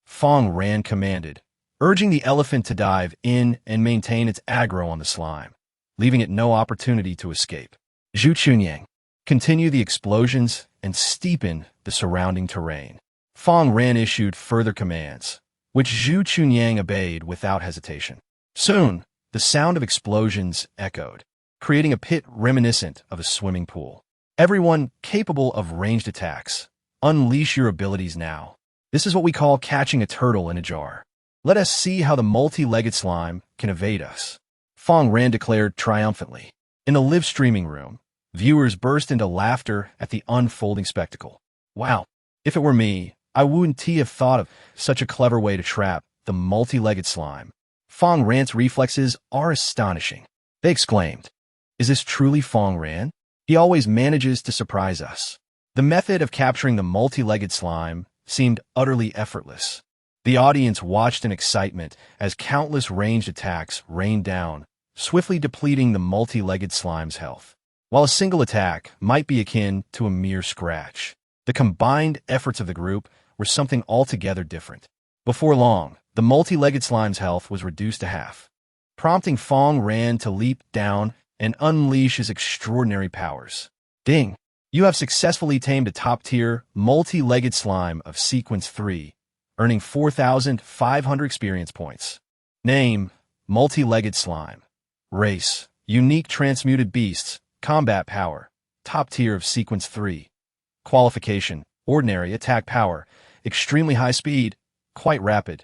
Fang Ran commanded, urging the elephant to dive in and maintain its aggro on the slime, leaving it no opportunity to escape. Zhu Chunyang, continue the explosions and steepen the surrounding terrain. Fang Ran issued further commands, which Zhu Chunyang obeyed without hesitation. Soon, the sound of explosions echoed, creating a pit reminiscent of a swimming pool. Everyone capable of ranged attacks, unleash your abilities now. This is what we call catching a turtle in a jar. Let us see how the multi-legged slime can evade us. Fang Ran declared triumphantly. In the live streaming room, viewers burst into laughter at the unfolding spectacle. Wow, if it were me, I wouldn't have thought of such a clever way to trap the multi-legged slime. Fang Ran's reflexes are astonishing. They exclaimed, is this truly Fang Ran? He always manages to surprise us. The method of capturing the multi-legged slime seemed utterly effortless. The audience watched in excitement as countless ranged attacks rained down, swiftly depleting the multi-legged slime's health. While a single attack might be akin to a mere scratch, the combined efforts of the group were something altogether different. Before long, the multi-legged slime's health was reduced to half, prompting Fang Ran to leap down and unleash his extraordinary powers. Ding! You have successfully tamed a top-tier, multi-legged slime of Sequence 3, earning 4,500 experience points. Name, multi-legged slime. Race, unique transmuted beasts, combat power, top tier of sequence 3. Qualification, ordinary attack power, extremely high speed, quite rapid.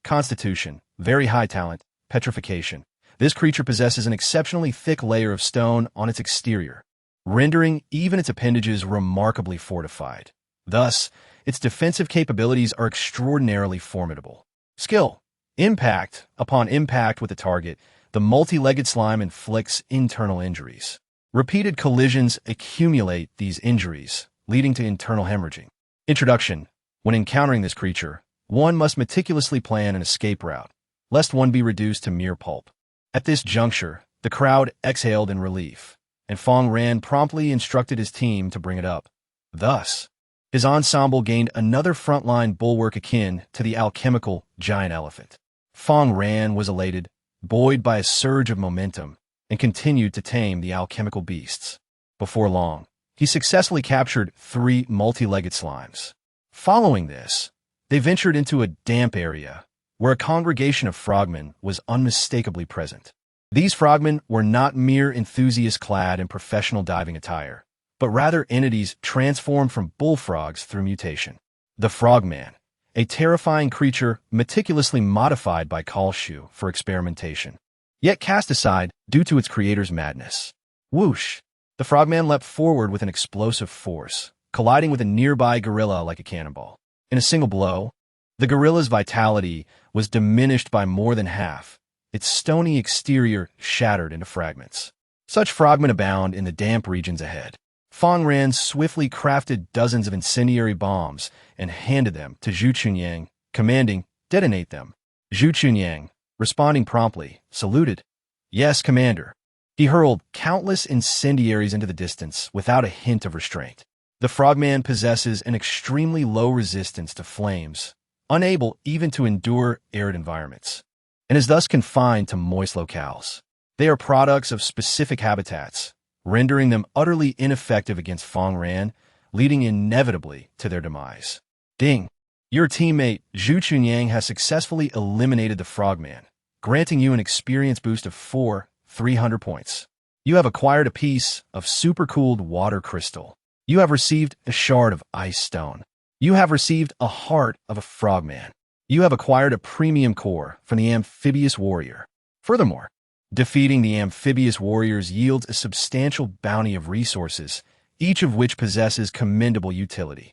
Constitution, very high talent, petrification. This creature possesses an exceptionally thick layer of stone on its exterior, rendering even its appendages remarkably fortified. Thus, its defensive capabilities are extraordinarily formidable. Skill, impact. Upon impact with the target, the multi-legged slime inflicts internal injuries. Repeated collisions accumulate these injuries, leading to internal hemorrhaging. Introduction. When encountering this creature, one must meticulously plan an escape route, lest one be reduced to mere pulp. At this juncture, the crowd exhaled in relief, and Fang Ran promptly instructed his team to bring it up. Thus, his ensemble gained another frontline bulwark akin to the alchemical giant elephant. Fang Ran was elated, buoyed by a surge of momentum, and continued to tame the alchemical beasts. Before long, he successfully captured 3 multi-legged slimes. Following this, they ventured into a damp area, where a congregation of frogmen was unmistakably present. These frogmen were not mere enthusiasts clad in professional diving attire, but rather entities transformed from bullfrogs through mutation. The Frogman, a terrifying creature meticulously modified by Kalshu for experimentation, yet cast aside due to its creator's madness. Whoosh! The Frogman leapt forward with an explosive force, colliding with a nearby gorilla like a cannonball. In a single blow, the gorilla's vitality was diminished by more than half, its stony exterior shattered into fragments. Such frogmen abound in the damp regions ahead. Fang Ran swiftly crafted dozens of incendiary bombs and handed them to Zhu Chunyang, commanding, "Detonate them." Zhu Chunyang, responding promptly, saluted. "Yes, Commander." He hurled countless incendiaries into the distance without a hint of restraint. The Frogman possesses an extremely low resistance to flames, unable even to endure arid environments, and is thus confined to moist locales. They are products of specific habitats, rendering them utterly ineffective against Fang Ran, leading inevitably to their demise. Ding! Your teammate, Zhu Chunyang, has successfully eliminated the Frogman, granting you an experience boost of 300 points. You have acquired a piece of supercooled water crystal. You have received a shard of ice stone. You have received a heart of a frogman. You have acquired a premium core from the amphibious warrior. Furthermore, defeating the amphibious warriors yields a substantial bounty of resources, each of which possesses commendable utility.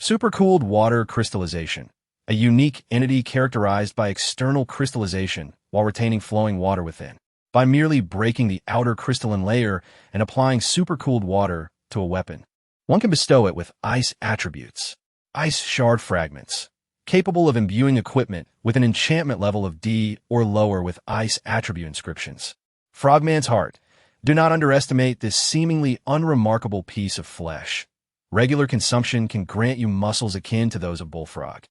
Supercooled water crystallization, a unique entity characterized by external crystallization while retaining flowing water within. By merely breaking the outer crystalline layer and applying supercooled water to a weapon, one can bestow it with ice attributes. Ice shard fragments, capable of imbuing equipment with an enchantment level of D or lower with ice attribute inscriptions. Frogman's Heart. Do not underestimate this seemingly unremarkable piece of flesh. Regular consumption can grant you muscles akin to those of bullfrog.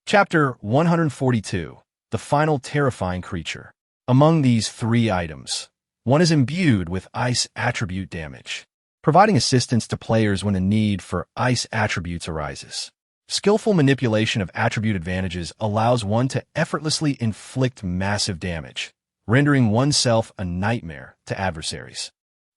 Chapter 142. The Final Terrifying Creature. Among these 3 items, one is imbued with ice attribute damage, providing assistance to players when the need for ice attributes arises. Skillful manipulation of attribute advantages allows one to effortlessly inflict massive damage, rendering oneself a nightmare to adversaries.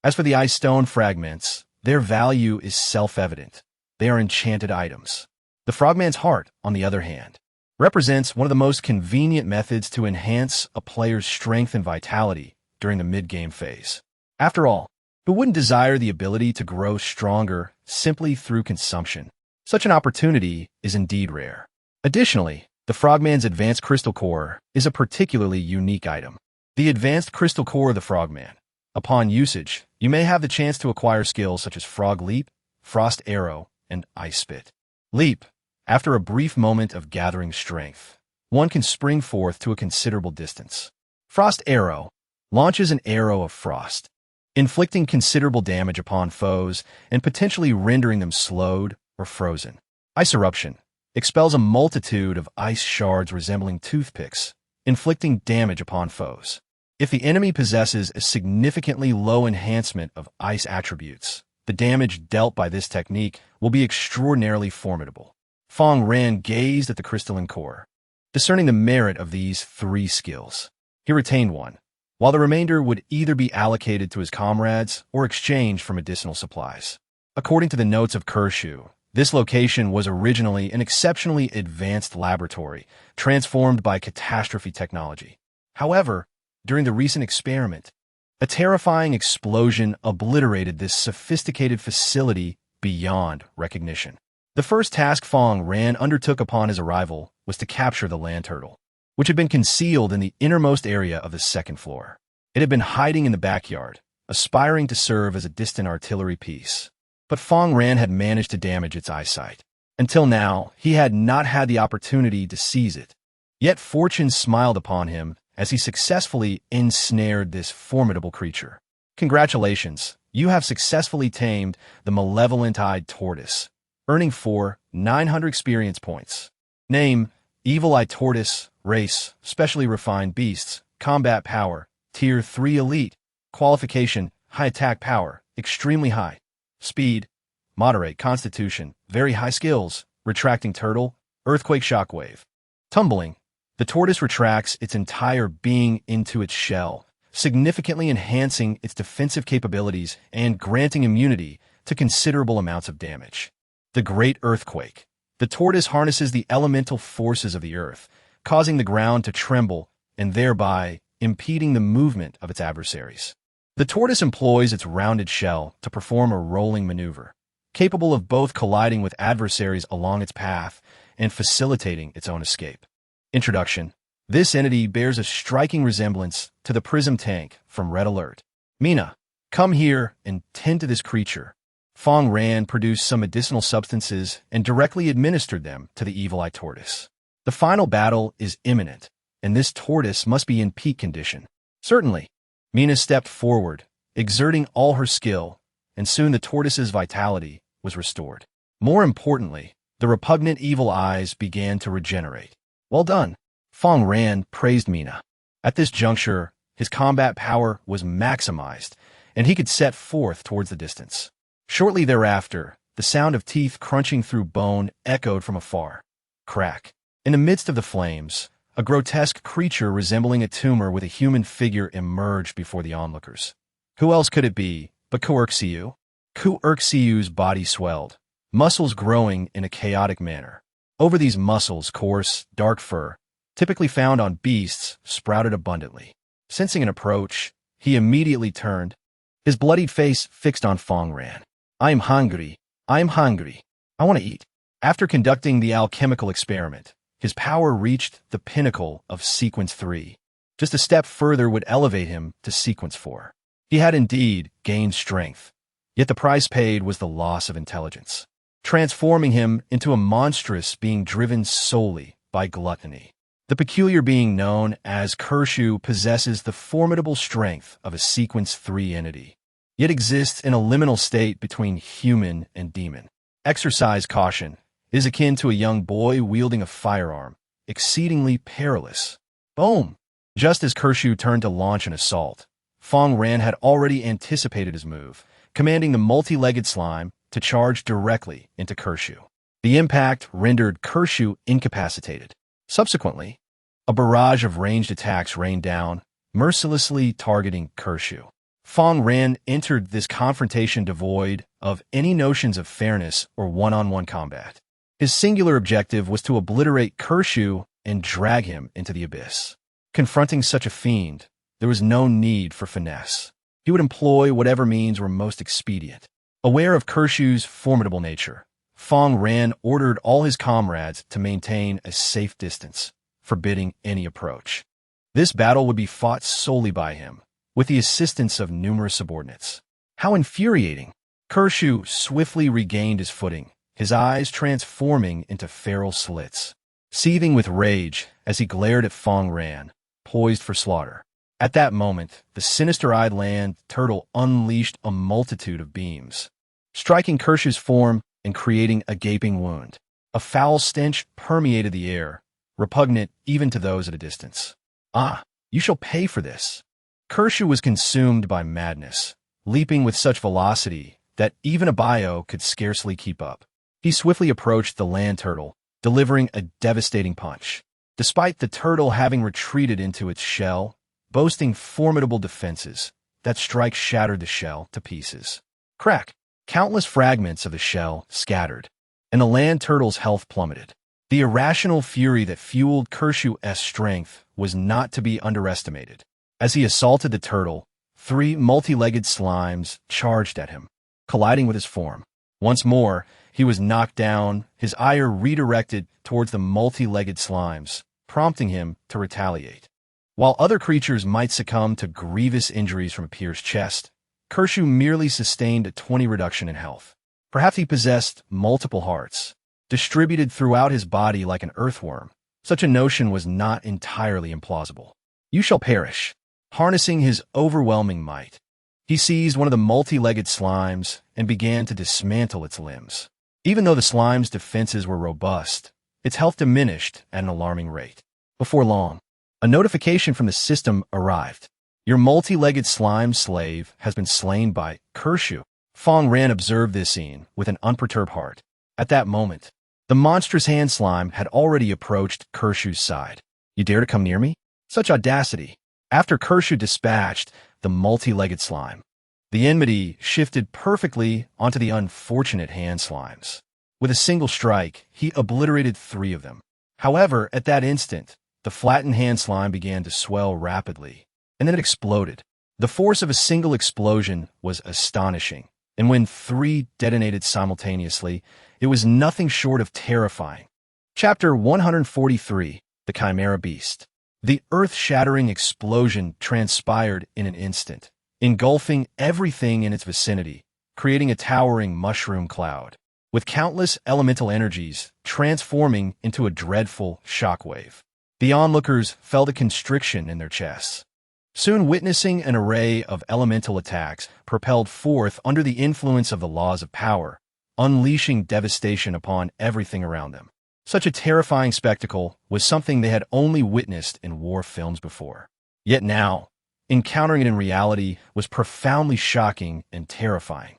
As for the ice stone fragments, their value is self-evident. They are enchanted items. The Frogman's Heart, on the other hand, represents one of the most convenient methods to enhance a player's strength and vitality during the mid-game phase. After all, who wouldn't desire the ability to grow stronger simply through consumption? Such an opportunity is indeed rare. Additionally, the Frogman's Advanced Crystal Core is a particularly unique item. The Advanced Crystal Core of the Frogman. Upon usage, you may have the chance to acquire skills such as Frog Leap, Frost Arrow, and Ice Spit. Leap. After a brief moment of gathering strength, one can spring forth to a considerable distance. Frost Arrow launches an arrow of frost, inflicting considerable damage upon foes and potentially rendering them slowed or frozen. Ice Eruption expels a multitude of ice shards resembling toothpicks, inflicting damage upon foes. If the enemy possesses a significantly low enhancement of ice attributes, the damage dealt by this technique will be extraordinarily formidable. Fang Ran gazed at the crystalline core, discerning the merit of these 3 skills. He retained one, while the remainder would either be allocated to his comrades or exchanged for medicinal supplies. According to the notes of Kershu, this location was originally an exceptionally advanced laboratory, transformed by catastrophe technology. However, during the recent experiment, a terrifying explosion obliterated this sophisticated facility beyond recognition. The first task Fang Ran undertook upon his arrival was to capture the land turtle, which had been concealed in the innermost area of the second floor. It had been hiding in the backyard, aspiring to serve as a distant artillery piece. But Fang Ran had managed to damage its eyesight. Until now, he had not had the opportunity to seize it. Yet fortune smiled upon him as he successfully ensnared this formidable creature. Congratulations, you have successfully tamed the malevolent-eyed tortoise, earning 900 experience points. Name: Evil-Eye Tortoise. Race: Specially Refined Beasts. Combat Power: Tier 3 Elite. Qualification: High Attack Power, Extremely High. Speed: Moderate. Constitution: Very High. Skills: Retracting Turtle, Earthquake Shockwave. Tumbling: the tortoise retracts its entire being into its shell, significantly enhancing its defensive capabilities and granting immunity to considerable amounts of damage. The Great Earthquake: the tortoise harnesses the elemental forces of the earth, causing the ground to tremble and thereby impeding the movement of its adversaries. The tortoise employs its rounded shell to perform a rolling maneuver, capable of both colliding with adversaries along its path and facilitating its own escape. Introduction: this entity bears a striking resemblance to the Prism tank from Red Alert. Mina, come here and tend to this creature. Fang Ran produced some medicinal substances and directly administered them to the Evil-Eye Tortoise. The final battle is imminent, and this tortoise must be in peak condition. Certainly. Mina stepped forward, exerting all her skill, and soon the tortoise's vitality was restored. More importantly, the repugnant evil eyes began to regenerate. Well done. Fang Ran praised Mina. At this juncture, his combat power was maximized, and he could set forth towards the distance. Shortly thereafter, the sound of teeth crunching through bone echoed from afar. Crack. In the midst of the flames, a grotesque creature resembling a tumor with a human figure emerged before the onlookers. Who else could it be but Kuurxiu? Kuurxiu's body swelled, muscles growing in a chaotic manner. Over these muscles, coarse, dark fur, typically found on beasts, sprouted abundantly. Sensing an approach, he immediately turned, his bloodied face fixed on Fang Ran. I am hungry. I want to eat. After conducting the alchemical experiment, his power reached the pinnacle of Sequence 3. Just a step further would elevate him to Sequence 4. He had indeed gained strength, yet the price paid was the loss of intelligence, transforming him into a monstrous being driven solely by gluttony. The peculiar being known as Kershu possesses the formidable strength of a Sequence 3 entity, yet exists in a liminal state between human and demon. Exercise caution. It is akin to a young boy wielding a firearm, exceedingly perilous. Boom! Just as Kershu turned to launch an assault, Fang Ran had already anticipated his move, commanding the multi-legged slime to charge directly into Kershu. The impact rendered Kershu incapacitated. Subsequently, a barrage of ranged attacks rained down, mercilessly targeting Kershu. Fang Ran entered this confrontation devoid of any notions of fairness or one-on-one combat. His singular objective was to obliterate Kershu and drag him into the abyss. Confronting such a fiend, there was no need for finesse. He would employ whatever means were most expedient. Aware of Kershu's formidable nature, Fang Ran ordered all his comrades to maintain a safe distance, forbidding any approach. This battle would be fought solely by him, with the assistance of numerous subordinates. How infuriating! Kershu swiftly regained his footing, his eyes transforming into feral slits, seething with rage as he glared at Fang Ran, poised for slaughter. At that moment, the sinister-eyed land turtle unleashed a multitude of beams, striking Kershu's form and creating a gaping wound. A foul stench permeated the air, repugnant even to those at a distance. Ah, you shall pay for this. Kershu was consumed by madness, leaping with such velocity that even a bio could scarcely keep up. He swiftly approached the land turtle, delivering a devastating punch. Despite the turtle having retreated into its shell, boasting formidable defenses. That strike shattered the shell to pieces. Crack! Countless fragments of the shell scattered, and the land turtle's health plummeted. The irrational fury that fueled Kershu's strength was not to be underestimated. As he assaulted the turtle, 3 multi-legged slimes charged at him, colliding with his form. Once more, he was knocked down, his ire redirected towards the multi-legged slimes, prompting him to retaliate. While other creatures might succumb to grievous injuries from a pierced chest, Kershu merely sustained a 20 reduction in health. Perhaps he possessed multiple hearts, distributed throughout his body like an earthworm. Such a notion was not entirely implausible. You shall perish. Harnessing his overwhelming might, he seized one of the multi-legged slimes and began to dismantle its limbs. Even though the slime's defenses were robust, its health diminished at an alarming rate. Before long, a notification from the system arrived. Your multi-legged slime slave has been slain by Kershu. Fang Ran observed this scene with an unperturbed heart. At that moment, the monstrous hand slime had already approached Kershu's side. You dare to come near me? Such audacity! After Kershu dispatched the multi-legged slime, the enmity shifted perfectly onto the unfortunate hand slimes. With a single strike, he obliterated 3 of them. However, at that instant, the flattened hand slime began to swell rapidly, and then it exploded. The force of a single explosion was astonishing, and when 3 detonated simultaneously, it was nothing short of terrifying. Chapter 143, The Chimera Beast. The earth-shattering explosion transpired in an instant, engulfing everything in its vicinity, creating a towering mushroom cloud, with countless elemental energies transforming into a dreadful shockwave. The onlookers felt a constriction in their chests, soon witnessing an array of elemental attacks propelled forth under the influence of the laws of power, unleashing devastation upon everything around them. Such a terrifying spectacle was something they had only witnessed in war films before. Yet now, encountering it in reality was profoundly shocking and terrifying.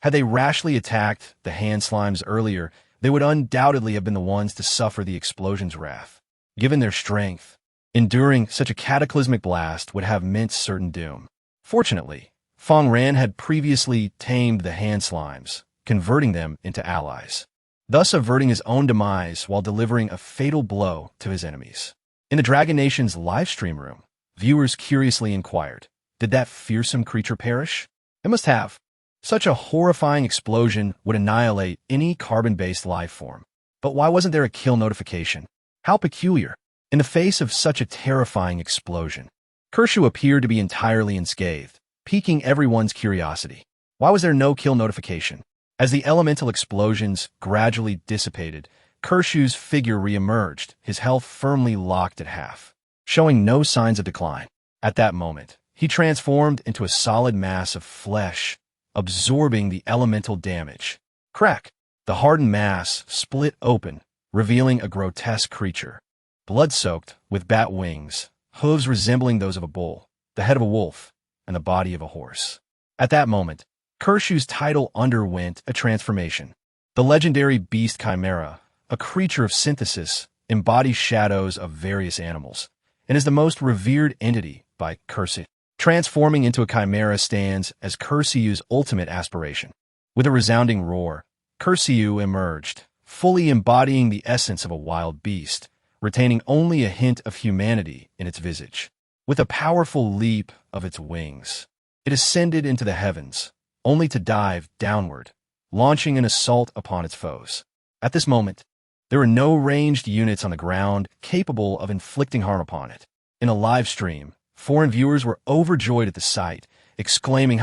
Had they rashly attacked the hand slimes earlier, they would undoubtedly have been the ones to suffer the explosion's wrath. Given their strength, enduring such a cataclysmic blast would have meant certain doom. Fortunately, Fang Ran had previously tamed the hand slimes, converting them into allies, thus averting his own demise while delivering a fatal blow to his enemies. In the Dragon Nation's livestream room, viewers curiously inquired, did that fearsome creature perish? It must have. Such a horrifying explosion would annihilate any carbon-based life form. But why wasn't there a kill notification? How peculiar. In the face of such a terrifying explosion, Kershu appeared to be entirely unscathed, piquing everyone's curiosity. Why was there no kill notification? As the elemental explosions gradually dissipated, Kershu's figure re-emerged, his health firmly locked at half, showing no signs of decline. At that moment, he transformed into a solid mass of flesh, absorbing the elemental damage. Crack! The hardened mass split open, revealing a grotesque creature, blood-soaked, with bat wings, hooves resembling those of a bull, the head of a wolf, and the body of a horse. At that moment, Kershu's title underwent a transformation. The legendary beast Chimera, a creature of synthesis, embodies shadows of various animals, and is the most revered entity by Kershu. Transforming into a chimera stands as Kershu's ultimate aspiration. With a resounding roar, Kershu emerged, fully embodying the essence of a wild beast, retaining only a hint of humanity in its visage. With a powerful leap of its wings, it ascended into the heavens, only to dive downward, launching an assault upon its foes. At this moment, there were no ranged units on the ground capable of inflicting harm upon it. In a live stream, foreign viewers were overjoyed at the sight, exclaiming,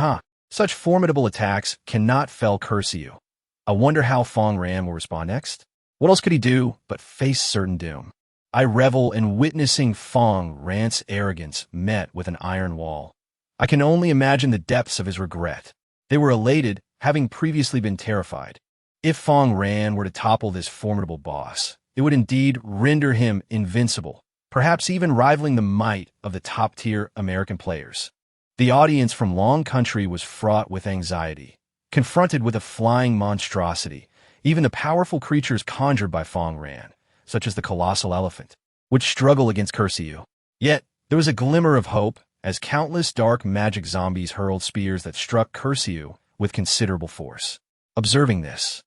such formidable attacks cannot fell Kershu. I wonder how Fang Ran will respond next. What else could he do but face certain doom? I revel in witnessing Fang Ran's arrogance met with an iron wall. I can only imagine the depths of his regret. They were elated, having previously been terrified. If Fang Ran were to topple this formidable boss, it would indeed render him invincible, perhaps even rivaling the might of the top-tier American players. The audience from Long Country was fraught with anxiety. Confronted with a flying monstrosity, even the powerful creatures conjured by Fang Ran, such as the colossal elephant, would struggle against Kershu. Yet, there was a glimmer of hope as countless dark magic zombies hurled spears that struck Cursew with considerable force. Observing this,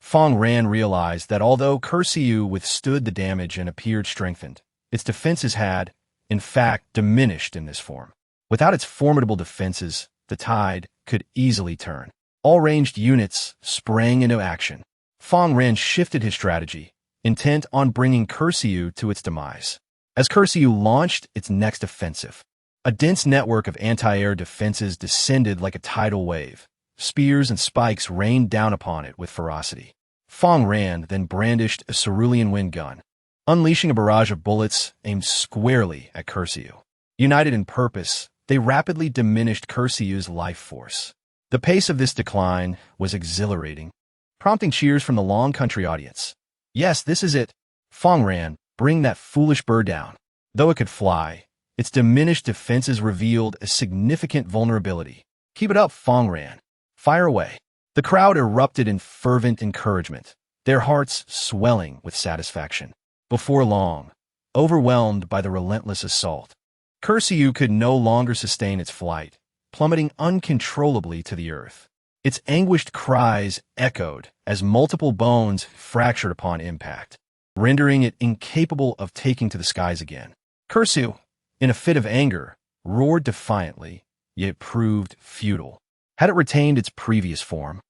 Fang Ran realized that although Cursew withstood the damage and appeared strengthened, its defenses had, in fact, diminished in this form. Without its formidable defenses, the tide could easily turn. All ranged units sprang into action. Fang Ran shifted his strategy, intent on bringing Cursew to its demise. As Cursew launched its next offensive, a dense network of anti-air defenses descended like a tidal wave. Spears and spikes rained down upon it with ferocity. Fang Ran then brandished a cerulean wind gun, unleashing a barrage of bullets aimed squarely at Cursew. United in purpose, they rapidly diminished Cursew's life force. The pace of this decline was exhilarating, prompting cheers from the long country audience. Yes, this is it. Fang Ran, bring that foolish bird down. Though it could fly, its diminished defenses revealed a significant vulnerability. Keep it up, Fang Ran. Fire away. The crowd erupted in fervent encouragement, their hearts swelling with satisfaction. Before long, overwhelmed by the relentless assault, Cursew could no longer sustain its flight, plummeting uncontrollably to the earth. Its anguished cries echoed as multiple bones fractured upon impact, rendering it incapable of taking to the skies again. Cursew, in a fit of anger, roared defiantly, yet proved futile. Had it retained its previous form,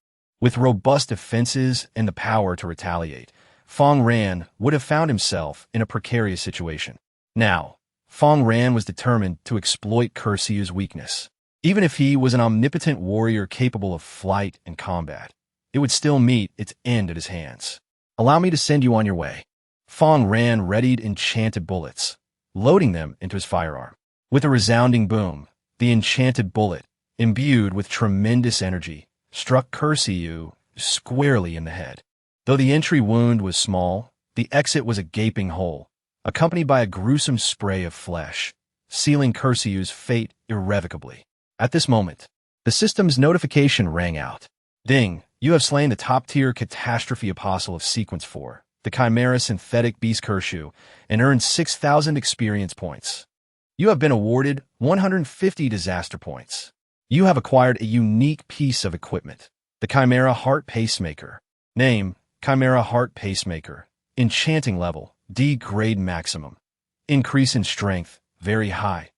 with robust defenses and the power to retaliate, Fang Ran would have found himself in a precarious situation. Now, Fang Ran was determined to exploit Cursew's weakness. Even if he was an omnipotent warrior capable of flight and combat, it would still meet its end at his hands. Allow me to send you on your way. Fang Ran readied enchanted bullets, loading them into his firearm. With a resounding boom, the enchanted bullet, imbued with tremendous energy, struck Cursew squarely in the head. Though the entry wound was small, the exit was a gaping hole, accompanied by a gruesome spray of flesh, sealing Cursew's fate irrevocably. At this moment, the system's notification rang out. Ding, you have slain the top-tier catastrophe apostle of Sequence 4, the Chimera synthetic beast Cursew, and earned 6,000 experience points. You have been awarded 150 disaster points. You have acquired a unique piece of equipment, the Chimera Heart Pacemaker. Name, Chimera Heart Pacemaker. Enchanting level, D grade maximum. Increase in strength, very high.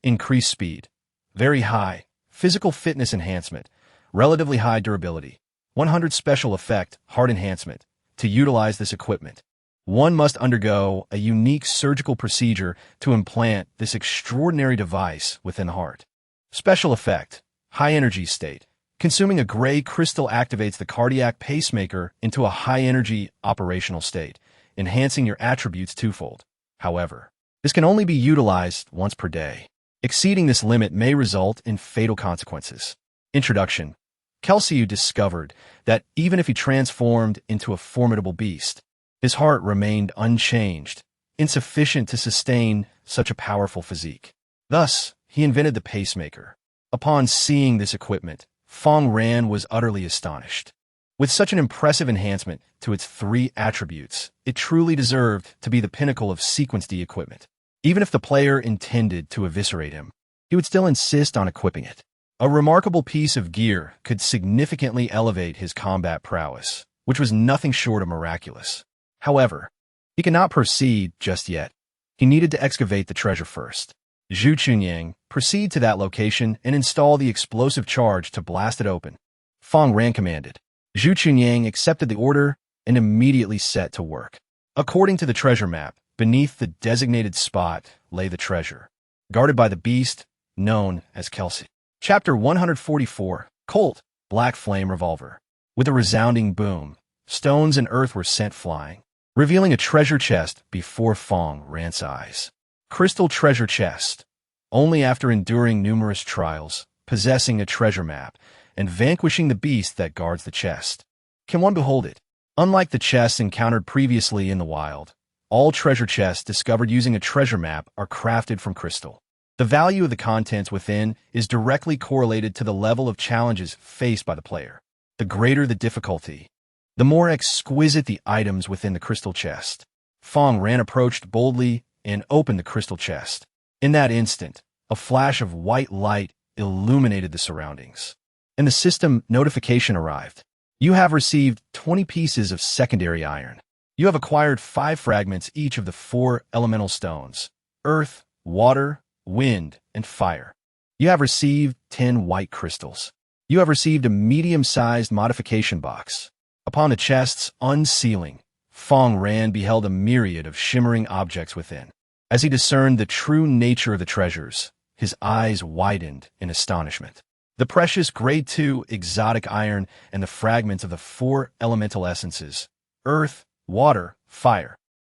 Increase speed, very high. Physical fitness enhancement, relatively high durability. 100 special effect, heart enhancement. To utilize this equipment, one must undergo a unique surgical procedure to implant this extraordinary device within the heart. Special effect, high energy state. Consuming a gray crystal activates the cardiac pacemaker into a high-energy operational state, enhancing your attributes twofold. However, this can only be utilized once per day. Exceeding this limit may result in fatal consequences. Introduction. Cursew discovered that even if he transformed into a formidable beast, his heart remained unchanged, insufficient to sustain such a powerful physique. Thus, he invented the pacemaker. Upon seeing this equipment, Fang Ran was utterly astonished. With such an impressive enhancement to its 3 attributes, it truly deserved to be the pinnacle of Sequence D equipment. Even if the player intended to eviscerate him, he would still insist on equipping it. A remarkable piece of gear could significantly elevate his combat prowess, which was nothing short of miraculous. However, he could not proceed just yet. He needed to excavate the treasure first. Zhu Chunyang, proceed to that location and install the explosive charge to blast it open. Fang Ran commanded. Zhu Chunyang accepted the order and immediately set to work. According to the treasure map, beneath the designated spot lay the treasure, guarded by the beast known as Kelsey. Chapter 144, Colt, Black Flame Revolver. With a resounding boom, stones and earth were sent flying, revealing a treasure chest before Fang Ran's eyes. Crystal treasure chest. Only after enduring numerous trials, possessing a treasure map, and vanquishing the beast that guards the chest, can one behold it. Unlike the chests encountered previously in the wild, all treasure chests discovered using a treasure map are crafted from crystal. The value of the contents within is directly correlated to the level of challenges faced by the player. The greater the difficulty, the more exquisite the items within the crystal chest. Fang Ran approached boldly and opened the crystal chest. In that instant, A flash of white light illuminated the surroundings, and the system notification arrived. You have received 20 pieces of secondary iron. You have acquired 5 fragments each of the 4 elemental stones: earth, water, wind, and fire. You have received 10 white crystals. You have received a medium-sized modification box. Upon the chest's unsealing, Fang Ran beheld a myriad of shimmering objects within. As he discerned the true nature of the treasures, his eyes widened in astonishment. The precious Grade 2 exotic iron and the fragments of the 4 elemental essences, earth, water, fire,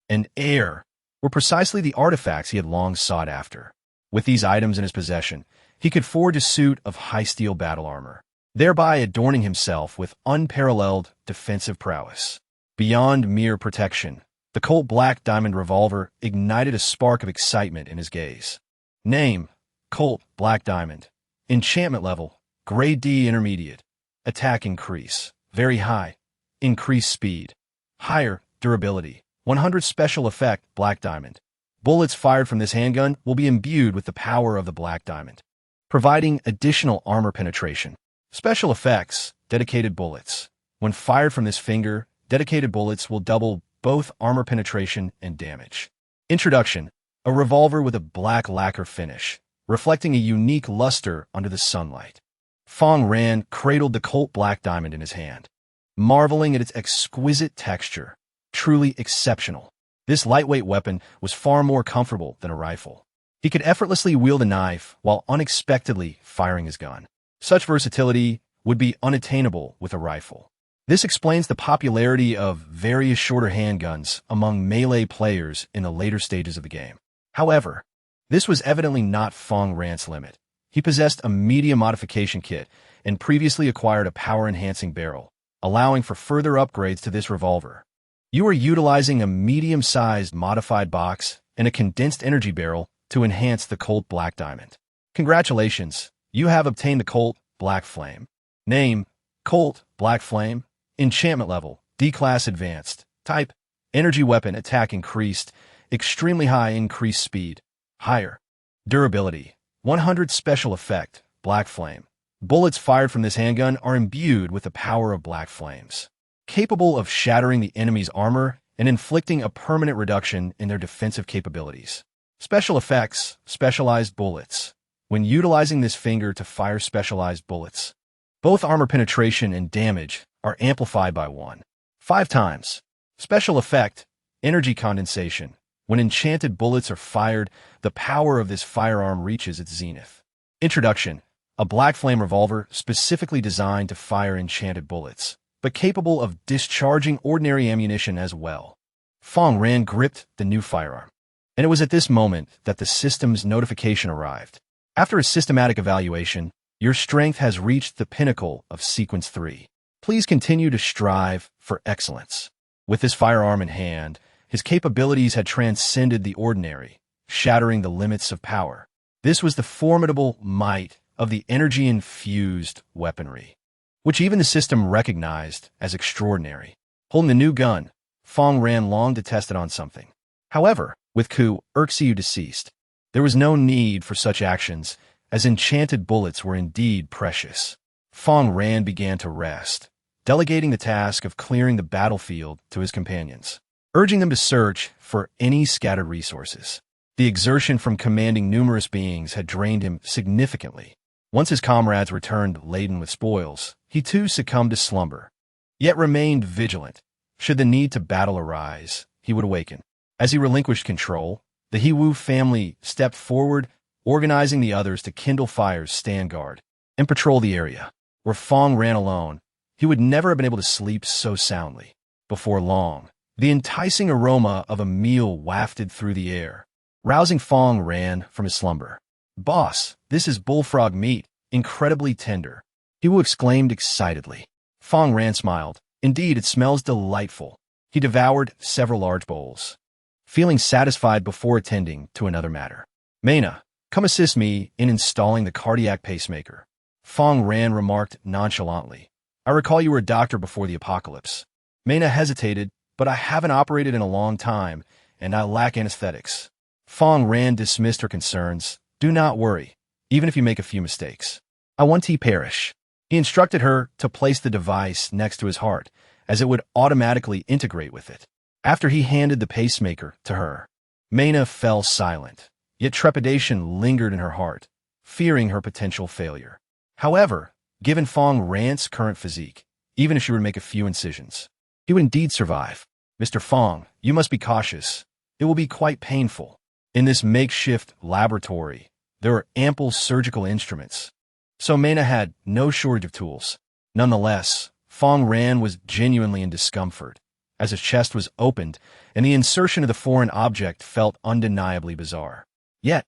and air, were precisely the artifacts he had long sought after. With these items in his possession, he could forge a suit of high steel battle armor, thereby adorning himself with unparalleled defensive prowess. Beyond mere protection, the Colt Black Diamond revolver ignited a spark of excitement in his gaze. Name: Colt Black Diamond. Enchantment level: Grade D intermediate. Attack increase: very high. Increase speed. Higher durability. 100 special effect: Black Diamond. Bullets fired from this handgun will be imbued with the power of the Black Diamond, providing additional armor penetration. Special effects: dedicated bullets. When fired from this finger, dedicated bullets will double both armor penetration and damage. Introduction: a revolver with a black lacquer finish, reflecting a unique luster under the sunlight. Fang Ran cradled the Colt Black Diamond in his hand, marveling at its exquisite texture. Truly exceptional. This lightweight weapon was far more comfortable than a rifle. He could effortlessly wield a knife while unexpectedly firing his gun. Such versatility would be unattainable with a rifle. This explains the popularity of various shorter handguns among melee players in the later stages of the game. However, this was evidently not Fang Ran's limit. He possessed a medium modification kit and previously acquired a power-enhancing barrel, allowing for further upgrades to this revolver. You are utilizing a medium-sized modified box and a condensed energy barrel to enhance the Colt Black Diamond. Congratulations, you have obtained the Colt Black Flame. Name: Colt Black Flame. Enchantment level: D-Class Advanced. Type: Energy Weapon. Attack increased. Extremely high. Increased speed. Higher. Durability: 100 special effect: Black Flame. Bullets fired from this handgun are imbued with the power of black flames, capable of shattering the enemy's armor and inflicting a permanent reduction in their defensive capabilities. Special effects: specialized bullets. When utilizing this finger to fire specialized bullets, both armor penetration and damage are amplified by 1.5 times. Special effect: energy condensation. When enchanted bullets are fired, the power of this firearm reaches its zenith. Introduction: a black flame revolver specifically designed to fire enchanted bullets, but capable of discharging ordinary ammunition as well. Fang Ran gripped the new firearm, and it was at this moment that the system's notification arrived. After a systematic evaluation, your strength has reached the pinnacle of Sequence 3. Please continue to strive for excellence. With this firearm in hand, his capabilities had transcended the ordinary, shattering the limits of power. This was the formidable might of the energy-infused weaponry, which even the system recognized as extraordinary. Holding the new gun, Fang Ran longed to test it on something. However, with Ku Urxiu deceased, there was no need for such actions, as enchanted bullets were indeed precious. Fang Ran began to rest, delegating the task of clearing the battlefield to his companions, urging them to search for any scattered resources. The exertion from commanding numerous beings had drained him significantly. Once his comrades returned laden with spoils, he too succumbed to slumber, yet remained vigilant. Should the need to battle arise, he would awaken. As he relinquished control, the Hiwu family stepped forward, organizing the others to kindle fires, stand guard, and patrol the area. Where Fang Ran alone, he would never have been able to sleep so soundly. Before long, the enticing aroma of a meal wafted through the air, rousing Fang Ran from his slumber. "Boss, this is bullfrog meat, incredibly tender," Hiwu exclaimed excitedly. Fang Ran smiled. "Indeed, it smells delightful." He devoured several large bowls, feeling satisfied before attending to another matter. "Mena, come assist me in installing the cardiac pacemaker," Fang Ran remarked nonchalantly. "I recall you were a doctor before the apocalypse." Mena hesitated, "But I haven't operated in a long time, and I lack anesthetics." Fang Ran dismissed her concerns, Do not worry, even if you make a few mistakes. I won't perish. He instructed her to place the device next to his heart, as it would automatically integrate with it. After he handed the pacemaker to her, Mena fell silent, yet trepidation lingered in her heart, fearing her potential failure. However, given Fang Ran's current physique, even if she were to make a few incisions, he would indeed survive. Mr. Fang, you must be cautious. It will be quite painful. In this makeshift laboratory, there are ample surgical instruments, so Mena had no shortage of tools. Nonetheless, Fang Ran was genuinely in discomfort, as his chest was opened and the insertion of the foreign object felt undeniably bizarre. Yet,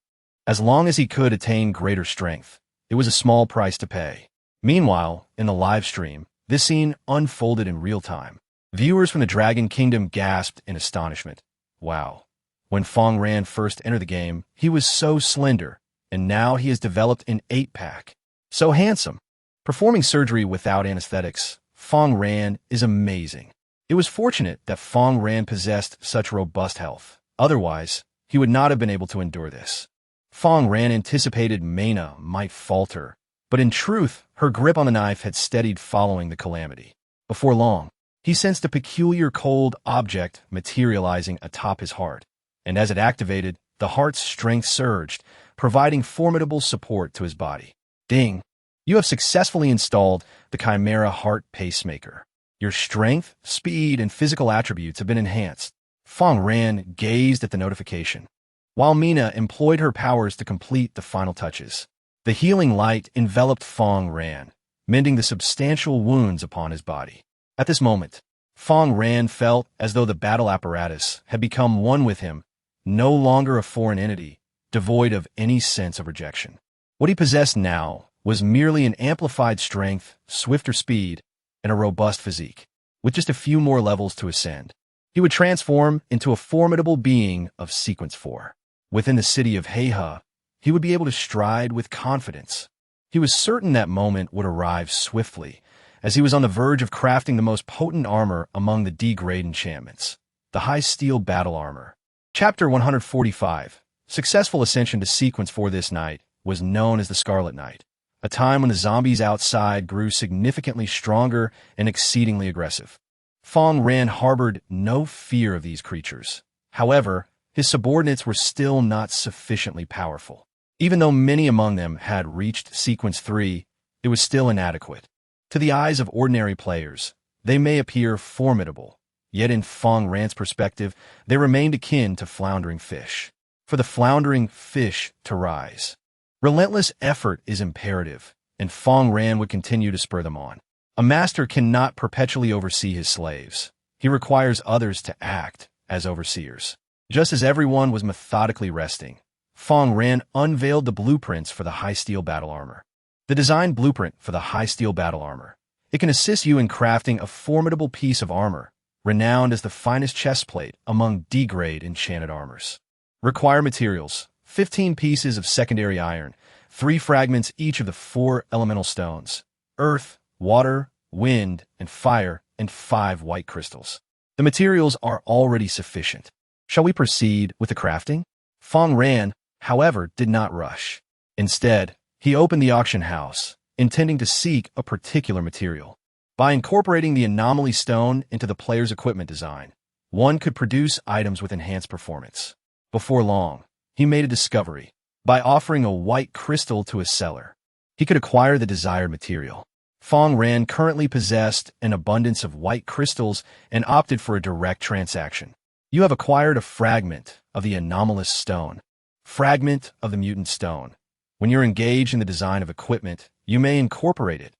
as long as he could attain greater strength, it was a small price to pay. Meanwhile, in the live stream, this scene unfolded in real time. Viewers from the Dragon Kingdom gasped in astonishment. Wow. When Fang Ran first entered the game, he was so slender, and now he has developed an 8-pack. So handsome. Performing surgery without anesthetics, Fang Ran is amazing. It was fortunate that Fang Ran possessed such robust health. Otherwise, he would not have been able to endure this. Fang Ran anticipated Mena might falter, but in truth, her grip on the knife had steadied following the calamity. Before long, he sensed a peculiar cold object materializing atop his heart, and as it activated, the heart's strength surged, providing formidable support to his body. Ding! You have successfully installed the Chimera Heart Pacemaker. Your strength, speed, and physical attributes have been enhanced. Fang Ran gazed at the notification, while Mena employed her powers to complete the final touches. The healing light enveloped Fang Ran, mending the substantial wounds upon his body. At this moment, Fang Ran felt as though the battle apparatus had become one with him, no longer a foreign entity, devoid of any sense of rejection. What he possessed now was merely an amplified strength, swifter speed, and a robust physique. With just a few more levels to ascend, he would transform into a formidable being of Sequence 4. Within the city of Heiha, he would be able to stride with confidence. He was certain that moment would arrive swiftly, as he was on the verge of crafting the most potent armor among the decayed enchantments, the high steel battle armor. Chapter 145. Successful ascension to Sequence 4 this night was known as the Scarlet Night, a time when the zombies outside grew significantly stronger and exceedingly aggressive. Fang Ran harbored no fear of these creatures. However, his subordinates were still not sufficiently powerful. Even though many among them had reached Sequence 3, it was still inadequate. To the eyes of ordinary players, they may appear formidable, yet in Fang Ran's perspective, they remained akin to floundering fish. For the floundering fish to rise, relentless effort is imperative, and Fang Ran would continue to spur them on. A master cannot perpetually oversee his slaves. He requires others to act as overseers. Just as everyone was methodically resting, Fang Ran unveiled the blueprints for the high steel battle armor. The design blueprint for the high steel battle armor. It can assist you in crafting a formidable piece of armor, renowned as the finest chest plate among decayed enchanted armors. Required materials: 15 pieces of secondary iron, 3 fragments each of the 4 elemental stones, earth, water, wind, and fire, and 5 white crystals. The materials are already sufficient. Shall we proceed with the crafting? Fang Ran, however, did not rush. Instead, he opened the auction house, intending to seek a particular material. By incorporating the anomaly stone into the player's equipment design, one could produce items with enhanced performance. Before long, he made a discovery. By offering a white crystal to a seller, he could acquire the desired material. Fang Ran currently possessed an abundance of white crystals and opted for a direct transaction. You have acquired a fragment of the anomalous stone, fragment of the mutant stone. When you're engaged in the design of equipment, you may incorporate it,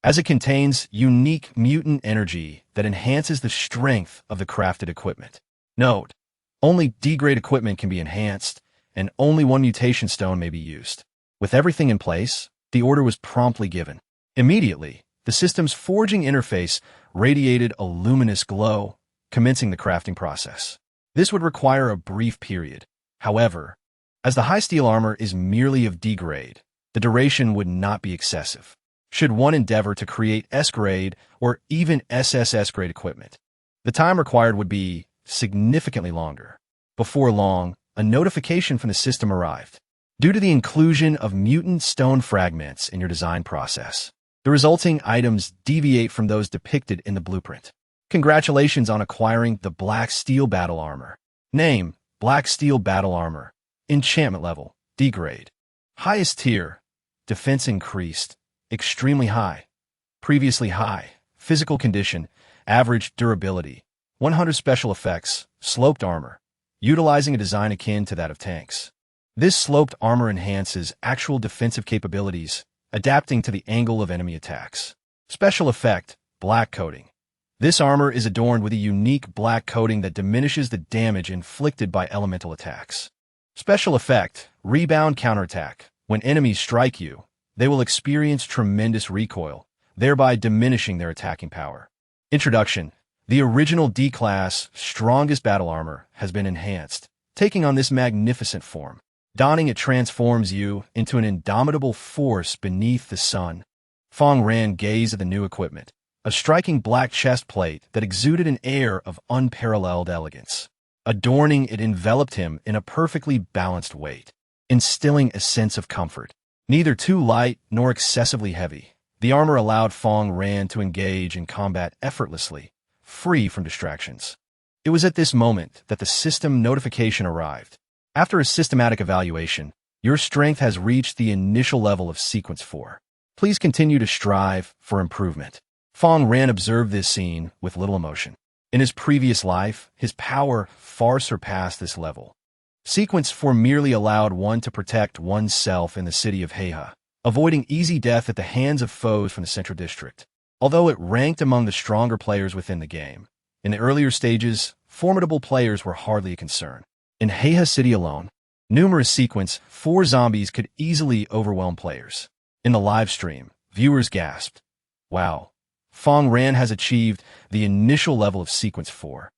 as it contains unique mutant energy that enhances the strength of the crafted equipment. Note: only decayed equipment can be enhanced, and only one mutation stone may be used. With everything in place, the order was promptly given. Immediately, the system's forging interface radiated a luminous glow, commencing the crafting process. This would require a brief period. However, as the high steel armor is merely of D-grade, the duration would not be excessive. Should one endeavor to create S-grade or even SSS-grade equipment, the time required would be significantly longer. Before long, a notification from the system arrived. due to the inclusion of mutant stone fragments in your design process. The resulting items deviate from those depicted in the blueprint. Congratulations on acquiring the Black Steel Battle Armor. Name: Black Steel Battle Armor. Enchantment level: decayed. Highest tier: defense increased, extremely high, previously high, physical condition, average durability, 100 special effects, sloped armor, utilizing a design akin to that of tanks. This sloped armor enhances actual defensive capabilities, adapting to the angle of enemy attacks. Special effect: black coating. This armor is adorned with a unique black coating that diminishes the damage inflicted by elemental attacks. Special effect: rebound counterattack. When enemies strike you, they will experience tremendous recoil, thereby diminishing their attacking power. Introduction: the original D-Class strongest battle armor has been enhanced, taking on this magnificent form. Donning it transforms you into an indomitable force beneath the sun. Fang Ran gazed at the new equipment, a striking black chest plate that exuded an air of unparalleled elegance. Adorning it enveloped him in a perfectly balanced weight, instilling a sense of comfort. Neither too light nor excessively heavy, the armor allowed Fang Ran to engage in combat effortlessly, free from distractions. It was at this moment that the system notification arrived. After a systematic evaluation, your strength has reached the initial level of Sequence 4. Please continue to strive for improvement. Fang Ran observed this scene with little emotion. In his previous life, his power far surpassed this level. Sequence 4 merely allowed one to protect oneself in the city of Heiha, avoiding easy death at the hands of foes from the Central District. Although it ranked among the stronger players within the game, in the earlier stages, formidable players were hardly a concern. In Heiha City alone, numerous Sequence 4 zombies could easily overwhelm players. In the live stream, viewers gasped, "Wow, Fang Ran has achieved the initial level of Sequence 4,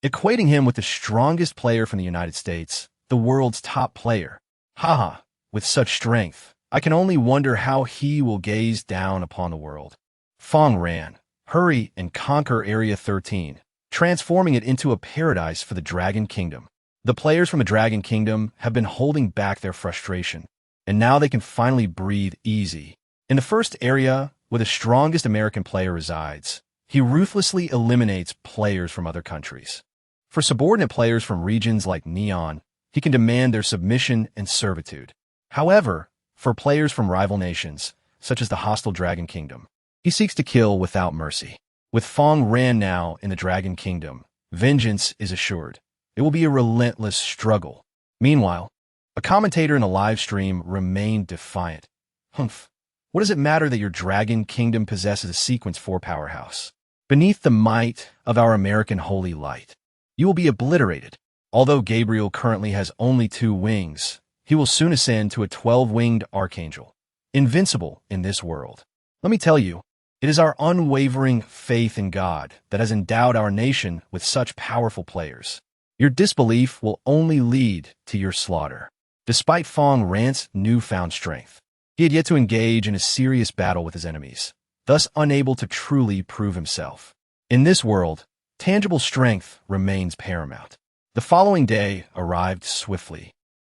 equating him with the strongest player from the United States, the world's top player. Haha, with such strength, I can only wonder how he will gaze down upon the world." Fang Ran, hurry and conquer Area 13, transforming it into a paradise for the Dragon Kingdom. The players from the Dragon Kingdom have been holding back their frustration, and now they can finally breathe easy. In the first area, where the strongest American player resides, he ruthlessly eliminates players from other countries. For subordinate players from regions like Neon, he can demand their submission and servitude. However, for players from rival nations, such as the hostile Dragon Kingdom, he seeks to kill without mercy. With Fang Ran now in the Dragon Kingdom, vengeance is assured. It will be a relentless struggle. Meanwhile, a commentator in the live stream remained defiant. "Humph, what does it matter that your Dragon Kingdom possesses a Sequence 4 powerhouse? Beneath the might of our American holy light, you will be obliterated." Although Gabriel currently has only 2 wings, he will soon ascend to a 12-winged archangel, invincible in this world. Let me tell you, it is our unwavering faith in God that has endowed our nation with such powerful players. Your disbelief will only lead to your slaughter. Despite Fang Ran's newfound strength, he had yet to engage in a serious battle with his enemies, thus unable to truly prove himself. In this world, tangible strength remains paramount. The following day arrived swiftly.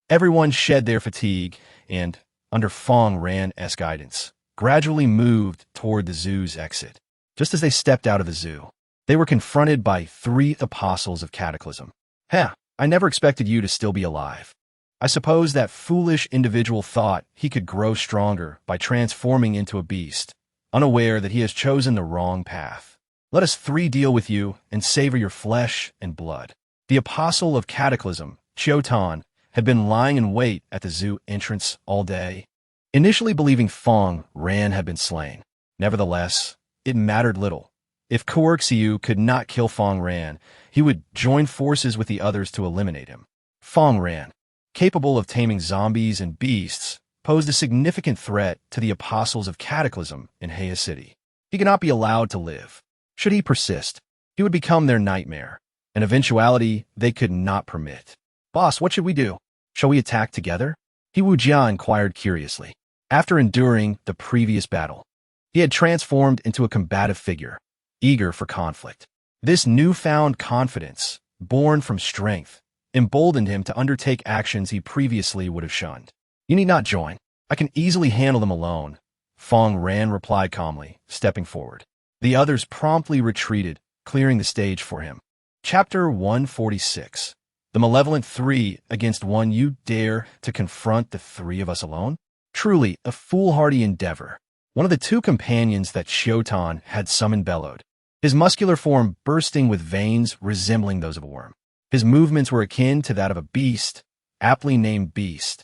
Everyone shed their fatigue and, under Fang Ran's guidance, gradually moved toward the zoo's exit. Just as they stepped out of the zoo, they were confronted by 3 apostles of Cataclysm. "Heh, I never expected you to still be alive. I suppose that foolish individual thought he could grow stronger by transforming into a beast, unaware that he has chosen the wrong path. Let us 3 deal with you and savor your flesh and blood." The apostle of Cataclysm, Chiotan, had been lying in wait at the zoo entrance all day, initially believing Fang Ran had been slain. Nevertheless, it mattered little. If Xiu could not kill Fang Ran, he would join forces with the others to eliminate him. Fang Ran, capable of taming zombies and beasts, posed a significant threat to the apostles of Cataclysm in Heiha City. He could not be allowed to live. Should he persist, he would become their nightmare, an eventuality they could not permit. "Boss, what should we do? Shall we attack together?" He Wujia inquired curiously. After enduring the previous battle, he had transformed into a combative figure, eager for conflict. This newfound confidence, born from strength, emboldened him to undertake actions he previously would have shunned. You need not join. I can easily handle them alone, Fang Ran replied calmly, stepping forward. The others promptly retreated, clearing the stage for him. Chapter 146. The Malevolent Three against one. You dare to confront the three of us alone? Truly a foolhardy endeavor. One of the two companions that Shotan had summoned bellowed, his muscular form bursting with veins resembling those of a worm. His movements were akin to that of a beast, aptly named Beast,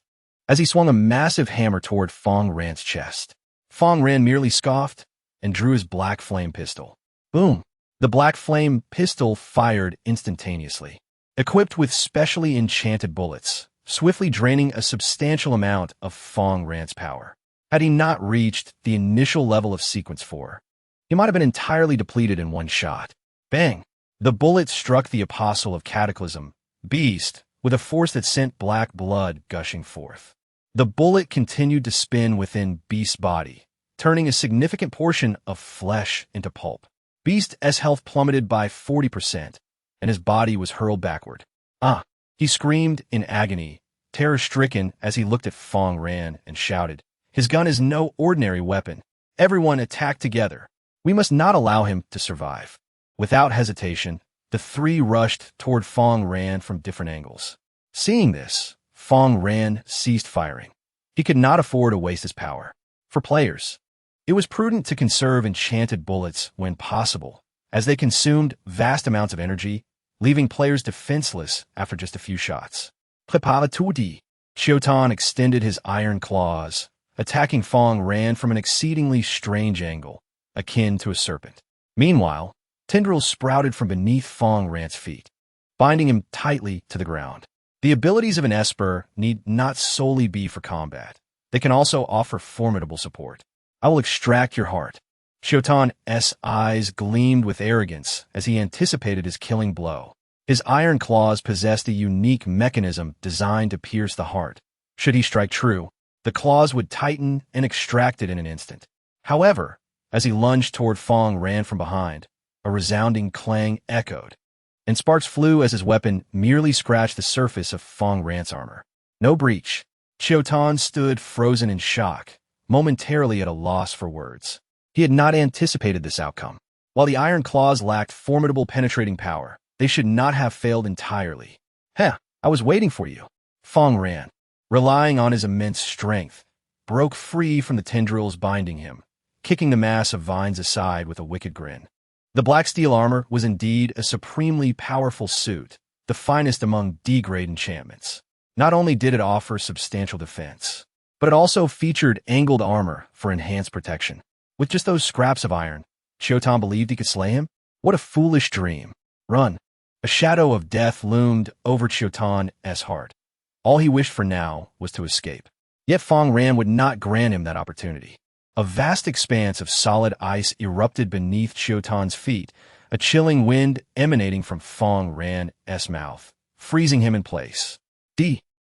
as he swung a massive hammer toward Fang Ran's chest. Fang Ran merely scoffed and drew his black flame pistol. Boom! The black flame pistol fired instantaneously, equipped with specially enchanted bullets, swiftly draining a substantial amount of Fang Ran's power. Had he not reached the initial level of Sequence 4, he might have been entirely depleted in one shot. Bang! The bullet struck the Apostle of Cataclysm, Beast, with a force that sent black blood gushing forth. The bullet continued to spin within Beast's body, turning a significant portion of flesh into pulp. Beast's health plummeted by 40%, and his body was hurled backward. Ah! He screamed in agony, terror-stricken as he looked at Fang Ran and shouted, "His gun is no ordinary weapon. Everyone attack together. We must not allow him to survive." Without hesitation, the three rushed toward Fang Ran from different angles. Seeing this, Fang Ran ceased firing. He could not afford to waste his power. For players, it was prudent to conserve enchanted bullets when possible, as they consumed vast amounts of energy, leaving players defenseless after just a few shots. Palu. Shotan extended his iron claws, attacking Fang Ran from an exceedingly strange angle, akin to a serpent. Meanwhile, tendrils sprouted from beneath Fang Ran's feet, binding him tightly to the ground. The abilities of an Esper need not solely be for combat. They can also offer formidable support. I will extract your heart. Shotan's eyes gleamed with arrogance as he anticipated his killing blow. His iron claws possessed a unique mechanism designed to pierce the heart. Should he strike true, the claws would tighten and extract it in an instant. However, as he lunged toward Fang Ran from behind, a resounding clang echoed, and sparks flew as his weapon merely scratched the surface of Fang Ran's armor. No breach. Shotan stood frozen in shock, momentarily at a loss for words. He had not anticipated this outcome. While the iron claws lacked formidable penetrating power, they should not have failed entirely. Heh, I was waiting for you. Fang Ran, relying on his immense strength, broke free from the tendrils binding him, kicking the mass of vines aside with a wicked grin. The black steel armor was indeed a supremely powerful suit, the finest among decayed enchantments. Not only did it offer substantial defense, but it also featured angled armor for enhanced protection. With just those scraps of iron, Shotan believed he could slay him? What a foolish dream. Run. A shadow of death loomed over Shotan's heart. All he wished for now was to escape. Yet Fang Ran would not grant him that opportunity. A vast expanse of solid ice erupted beneath Shotan's feet, a chilling wind emanating from Fang Ran's mouth, freezing him in place.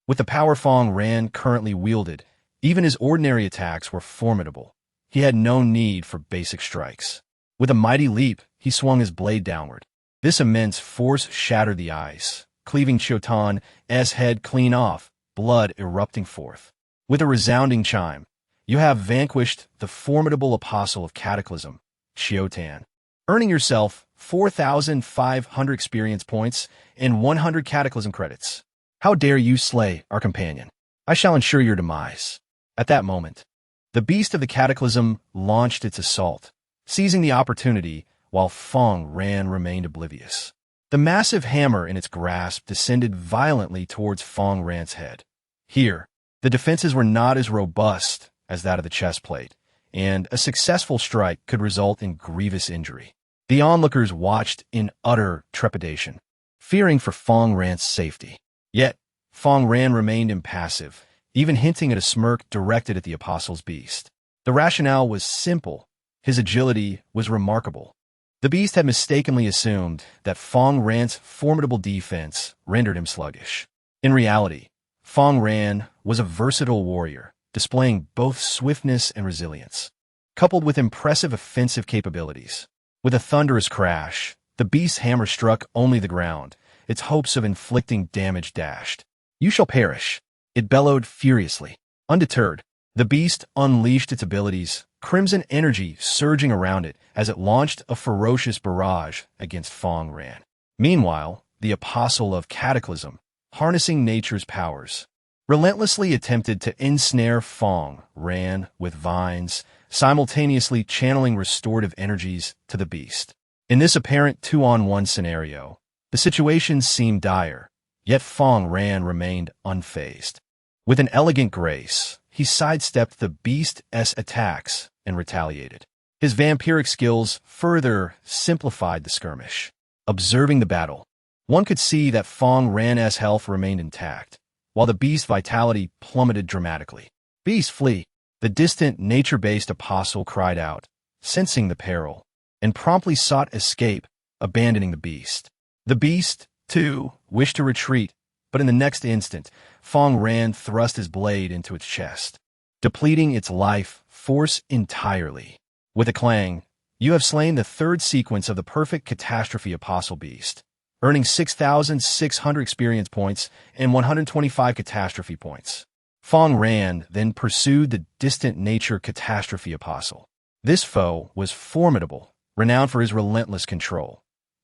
With the power Fang Ran currently wielded, even his ordinary attacks were formidable. He had no need for basic strikes. With a mighty leap, he swung his blade downward. This immense force shattered the ice, cleaving Shotan's head clean off, blood erupting forth. With a resounding chime, you have vanquished the formidable Apostle of Cataclysm, Shotan, earning yourself 4,500 experience points and 100 Cataclysm credits. How dare you slay our companion? I shall ensure your demise. At that moment, the beast of the Cataclysm launched its assault, seizing the opportunity while Fang Ran remained oblivious. The massive hammer in its grasp descended violently towards Fang Ran's head. Here, the defenses were not as robust as that of the chest plate, and a successful strike could result in grievous injury. The onlookers watched in utter trepidation, fearing for Fang Ran's safety. Yet, Fang Ran remained impassive, even hinting at a smirk directed at the Apostle's beast. The rationale was simple. His agility was remarkable. The beast had mistakenly assumed that Fang Ran's formidable defense rendered him sluggish. In reality, Fang Ran was a versatile warrior, displaying both swiftness and resilience, coupled with impressive offensive capabilities. With a thunderous crash, the beast's hammer struck only the ground, its hopes of inflicting damage dashed. You shall perish, it bellowed furiously. Undeterred, the beast unleashed its abilities, crimson energy surging around it as it launched a ferocious barrage against Fang Ran. Meanwhile, the Apostle of Cataclysm, harnessing nature's powers, relentlessly attempted to ensnare Fang Ran with vines, simultaneously channeling restorative energies to the beast. In this apparent two-on-one scenario, the situation seemed dire, yet Fang Ran remained unfazed. With an elegant grace, he sidestepped the beast's attacks and retaliated. His vampiric skills further simplified the skirmish. Observing the battle, one could see that Fang Ran's health remained intact, while the beast's vitality plummeted dramatically. "Beast, flee!" The distant, nature-based apostle cried out, sensing the peril, and promptly sought escape, abandoning the beast. The beast, too, wished to retreat, but in the next instant, Fang Ran thrust his blade into its chest, depleting its life force entirely. With a clang, you have slain the third sequence of the perfect catastrophe apostle beast, earning 6,600 experience points and 125 catastrophe points. Fang Ran then pursued the distant nature catastrophe apostle. This foe was formidable, renowned for his relentless control.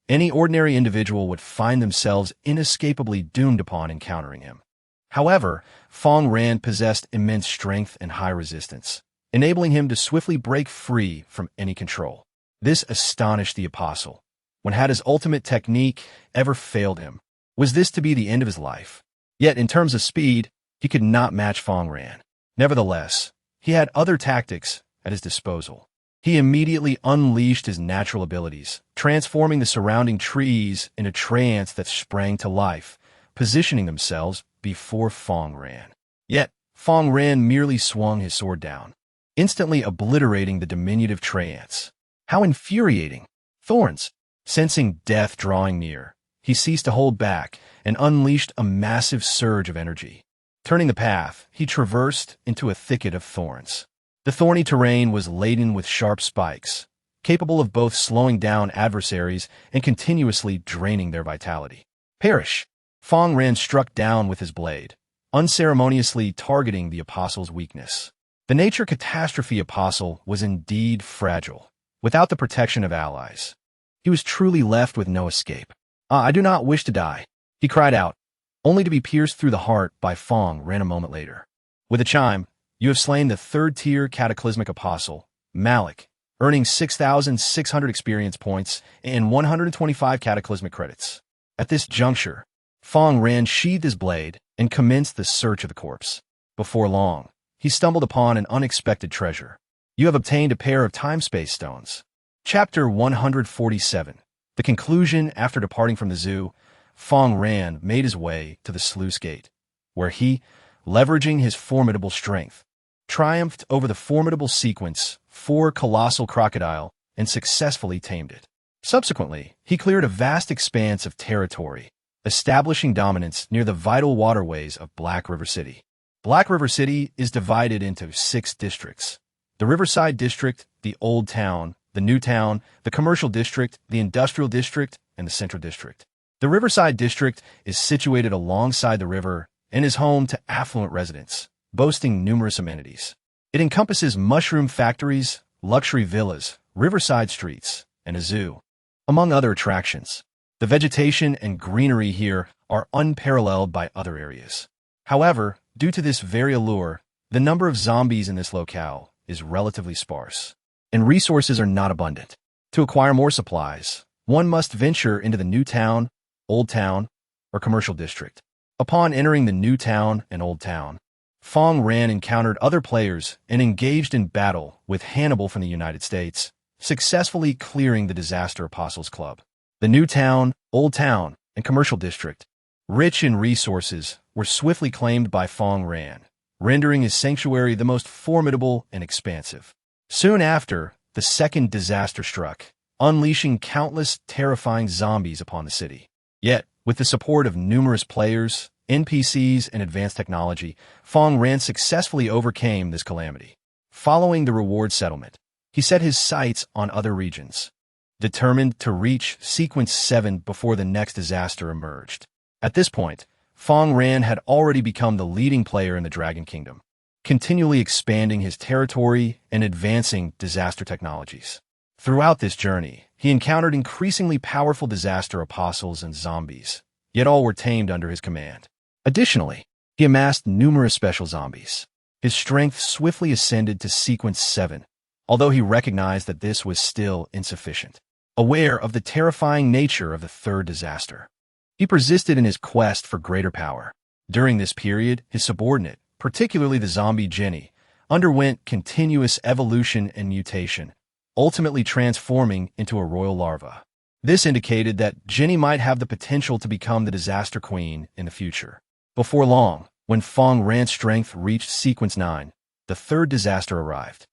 Any ordinary individual would find themselves inescapably doomed upon encountering him. However, Fang Ran possessed immense strength and high resistance, enabling him to swiftly break free from any control. This astonished the apostle. When had his ultimate technique ever failed him? Was this to be the end of his life? Yet, in terms of speed, he could not match Fang Ran. Nevertheless, he had other tactics at his disposal. He immediately unleashed his natural abilities, transforming the surrounding trees into trance that sprang to life, positioning themselves before Fang Ran. Yet, Fang Ran merely swung his sword down, instantly obliterating the diminutive trance. How infuriating! Thorns! Sensing death drawing near, he ceased to hold back and unleashed a massive surge of energy. Turning the path, he traversed into a thicket of thorns. The thorny terrain was laden with sharp spikes, capable of both slowing down adversaries and continuously draining their vitality. Perish! Fang Ran struck down with his blade, unceremoniously targeting the apostle's weakness. The nature catastrophe apostle was indeed fragile. Without the protection of allies, he was truly left with no escape. "I do not wish to die," he cried out, only to be pierced through the heart by Fang Ran a moment later. With a chime, you have slain the third-tier cataclysmic apostle, Malik, earning 6,600 experience points and 125 cataclysmic credits. At this juncture, Fang Ran sheathed his blade and commenced the search of the corpse. Before long, he stumbled upon an unexpected treasure. You have obtained a pair of time-space stones. Chapter 147. The conclusion. After departing from the zoo, Fang Ran made his way to the sluice gate, where he, leveraging his formidable strength, triumphed over the formidable sequence, 4 colossal crocodile, and successfully tamed it. Subsequently, he cleared a vast expanse of territory, establishing dominance near the vital waterways of Black River City. Black River City is divided into 6 districts: the Riverside District, the Old Town, the New Town, the Commercial District, the Industrial District, and the Central District. The Riverside District is situated alongside the river and is home to affluent residents, boasting numerous amenities. It encompasses mushroom factories, luxury villas, riverside streets, and a zoo, among other attractions. The vegetation and greenery here are unparalleled by other areas. However, due to this very allure, the number of zombies in this locale is relatively sparse, and resources are not abundant. To acquire more supplies, one must venture into the New Town, Old Town, or Commercial District. Upon entering the New Town and Old Town, Fang Ran encountered other players and engaged in battle with Hannibal from the United States, successfully clearing the Disaster Apostles Club. The New Town, Old Town, and Commercial District, rich in resources, were swiftly claimed by Fang Ran, rendering his sanctuary the most formidable and expansive. Soon after, the second disaster struck, unleashing countless terrifying zombies upon the city. Yet, with the support of numerous players, NPCs, and advanced technology, Fang Ran successfully overcame this calamity. Following the reward settlement, he set his sights on other regions, determined to reach Sequence 7 before the next disaster emerged. At this point, Fang Ran had already become the leading player in the Dragon Kingdom. continually expanding his territory and advancing disaster technologies. Throughout this journey, he encountered increasingly powerful disaster apostles and zombies, yet all were tamed under his command. Additionally, he amassed numerous special zombies. His strength swiftly ascended to sequence 7, although he recognized that this was still insufficient. Aware of the terrifying nature of the third disaster, he persisted in his quest for greater power. During this period, his subordinate, particularly the zombie Jenny, underwent continuous evolution and mutation, ultimately transforming into a royal larva. This indicated that Jenny might have the potential to become the disaster queen in the future. Before long, when Fang Ran's strength reached sequence 9, the third disaster arrived.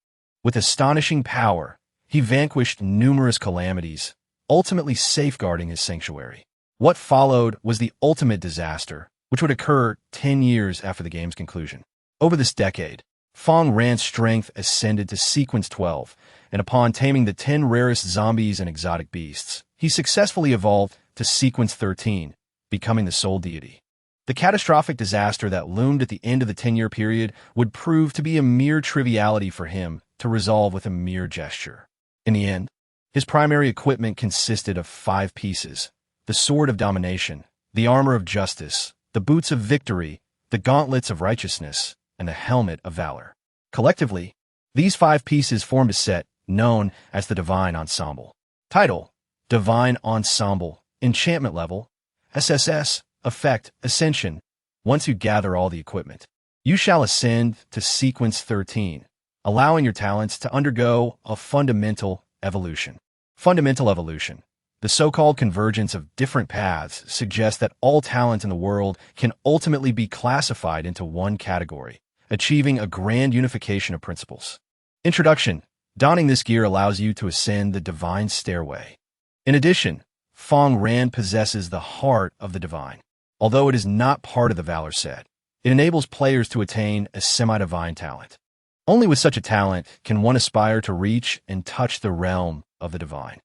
With astonishing power, he vanquished numerous calamities, ultimately safeguarding his sanctuary. What followed was the ultimate disaster, which would occur 10 years after the game's conclusion. Over this decade, Fang Ran's strength ascended to sequence 12, and upon taming the 10 rarest zombies and exotic beasts, he successfully evolved to sequence 13, becoming the sole deity. The catastrophic disaster that loomed at the end of the 10-year period would prove to be a mere triviality for him to resolve with a mere gesture. In the end, his primary equipment consisted of 5 pieces: the Sword of Domination, the Armor of Justice, the Boots of Victory, the Gauntlets of Righteousness, and the Helmet of Valor. Collectively, these 5 pieces formed a set known as the Divine Ensemble. Title: Divine Ensemble. Enchantment level: SSS. Effect: Ascension. Once you gather all the equipment, you shall ascend to sequence 13, allowing your talents to undergo a fundamental evolution. Fundamental evolution, the so-called convergence of different paths, suggests that all talent in the world can ultimately be classified into one category, achieving a grand unification of principles. Introduction: donning this gear allows you to ascend the divine stairway. In addition, Fang Ran possesses the heart of the divine. Although it is not part of the Valor set, it enables players to attain a semi-divine talent. Only with such a talent can one aspire to reach and touch the realm of the divine.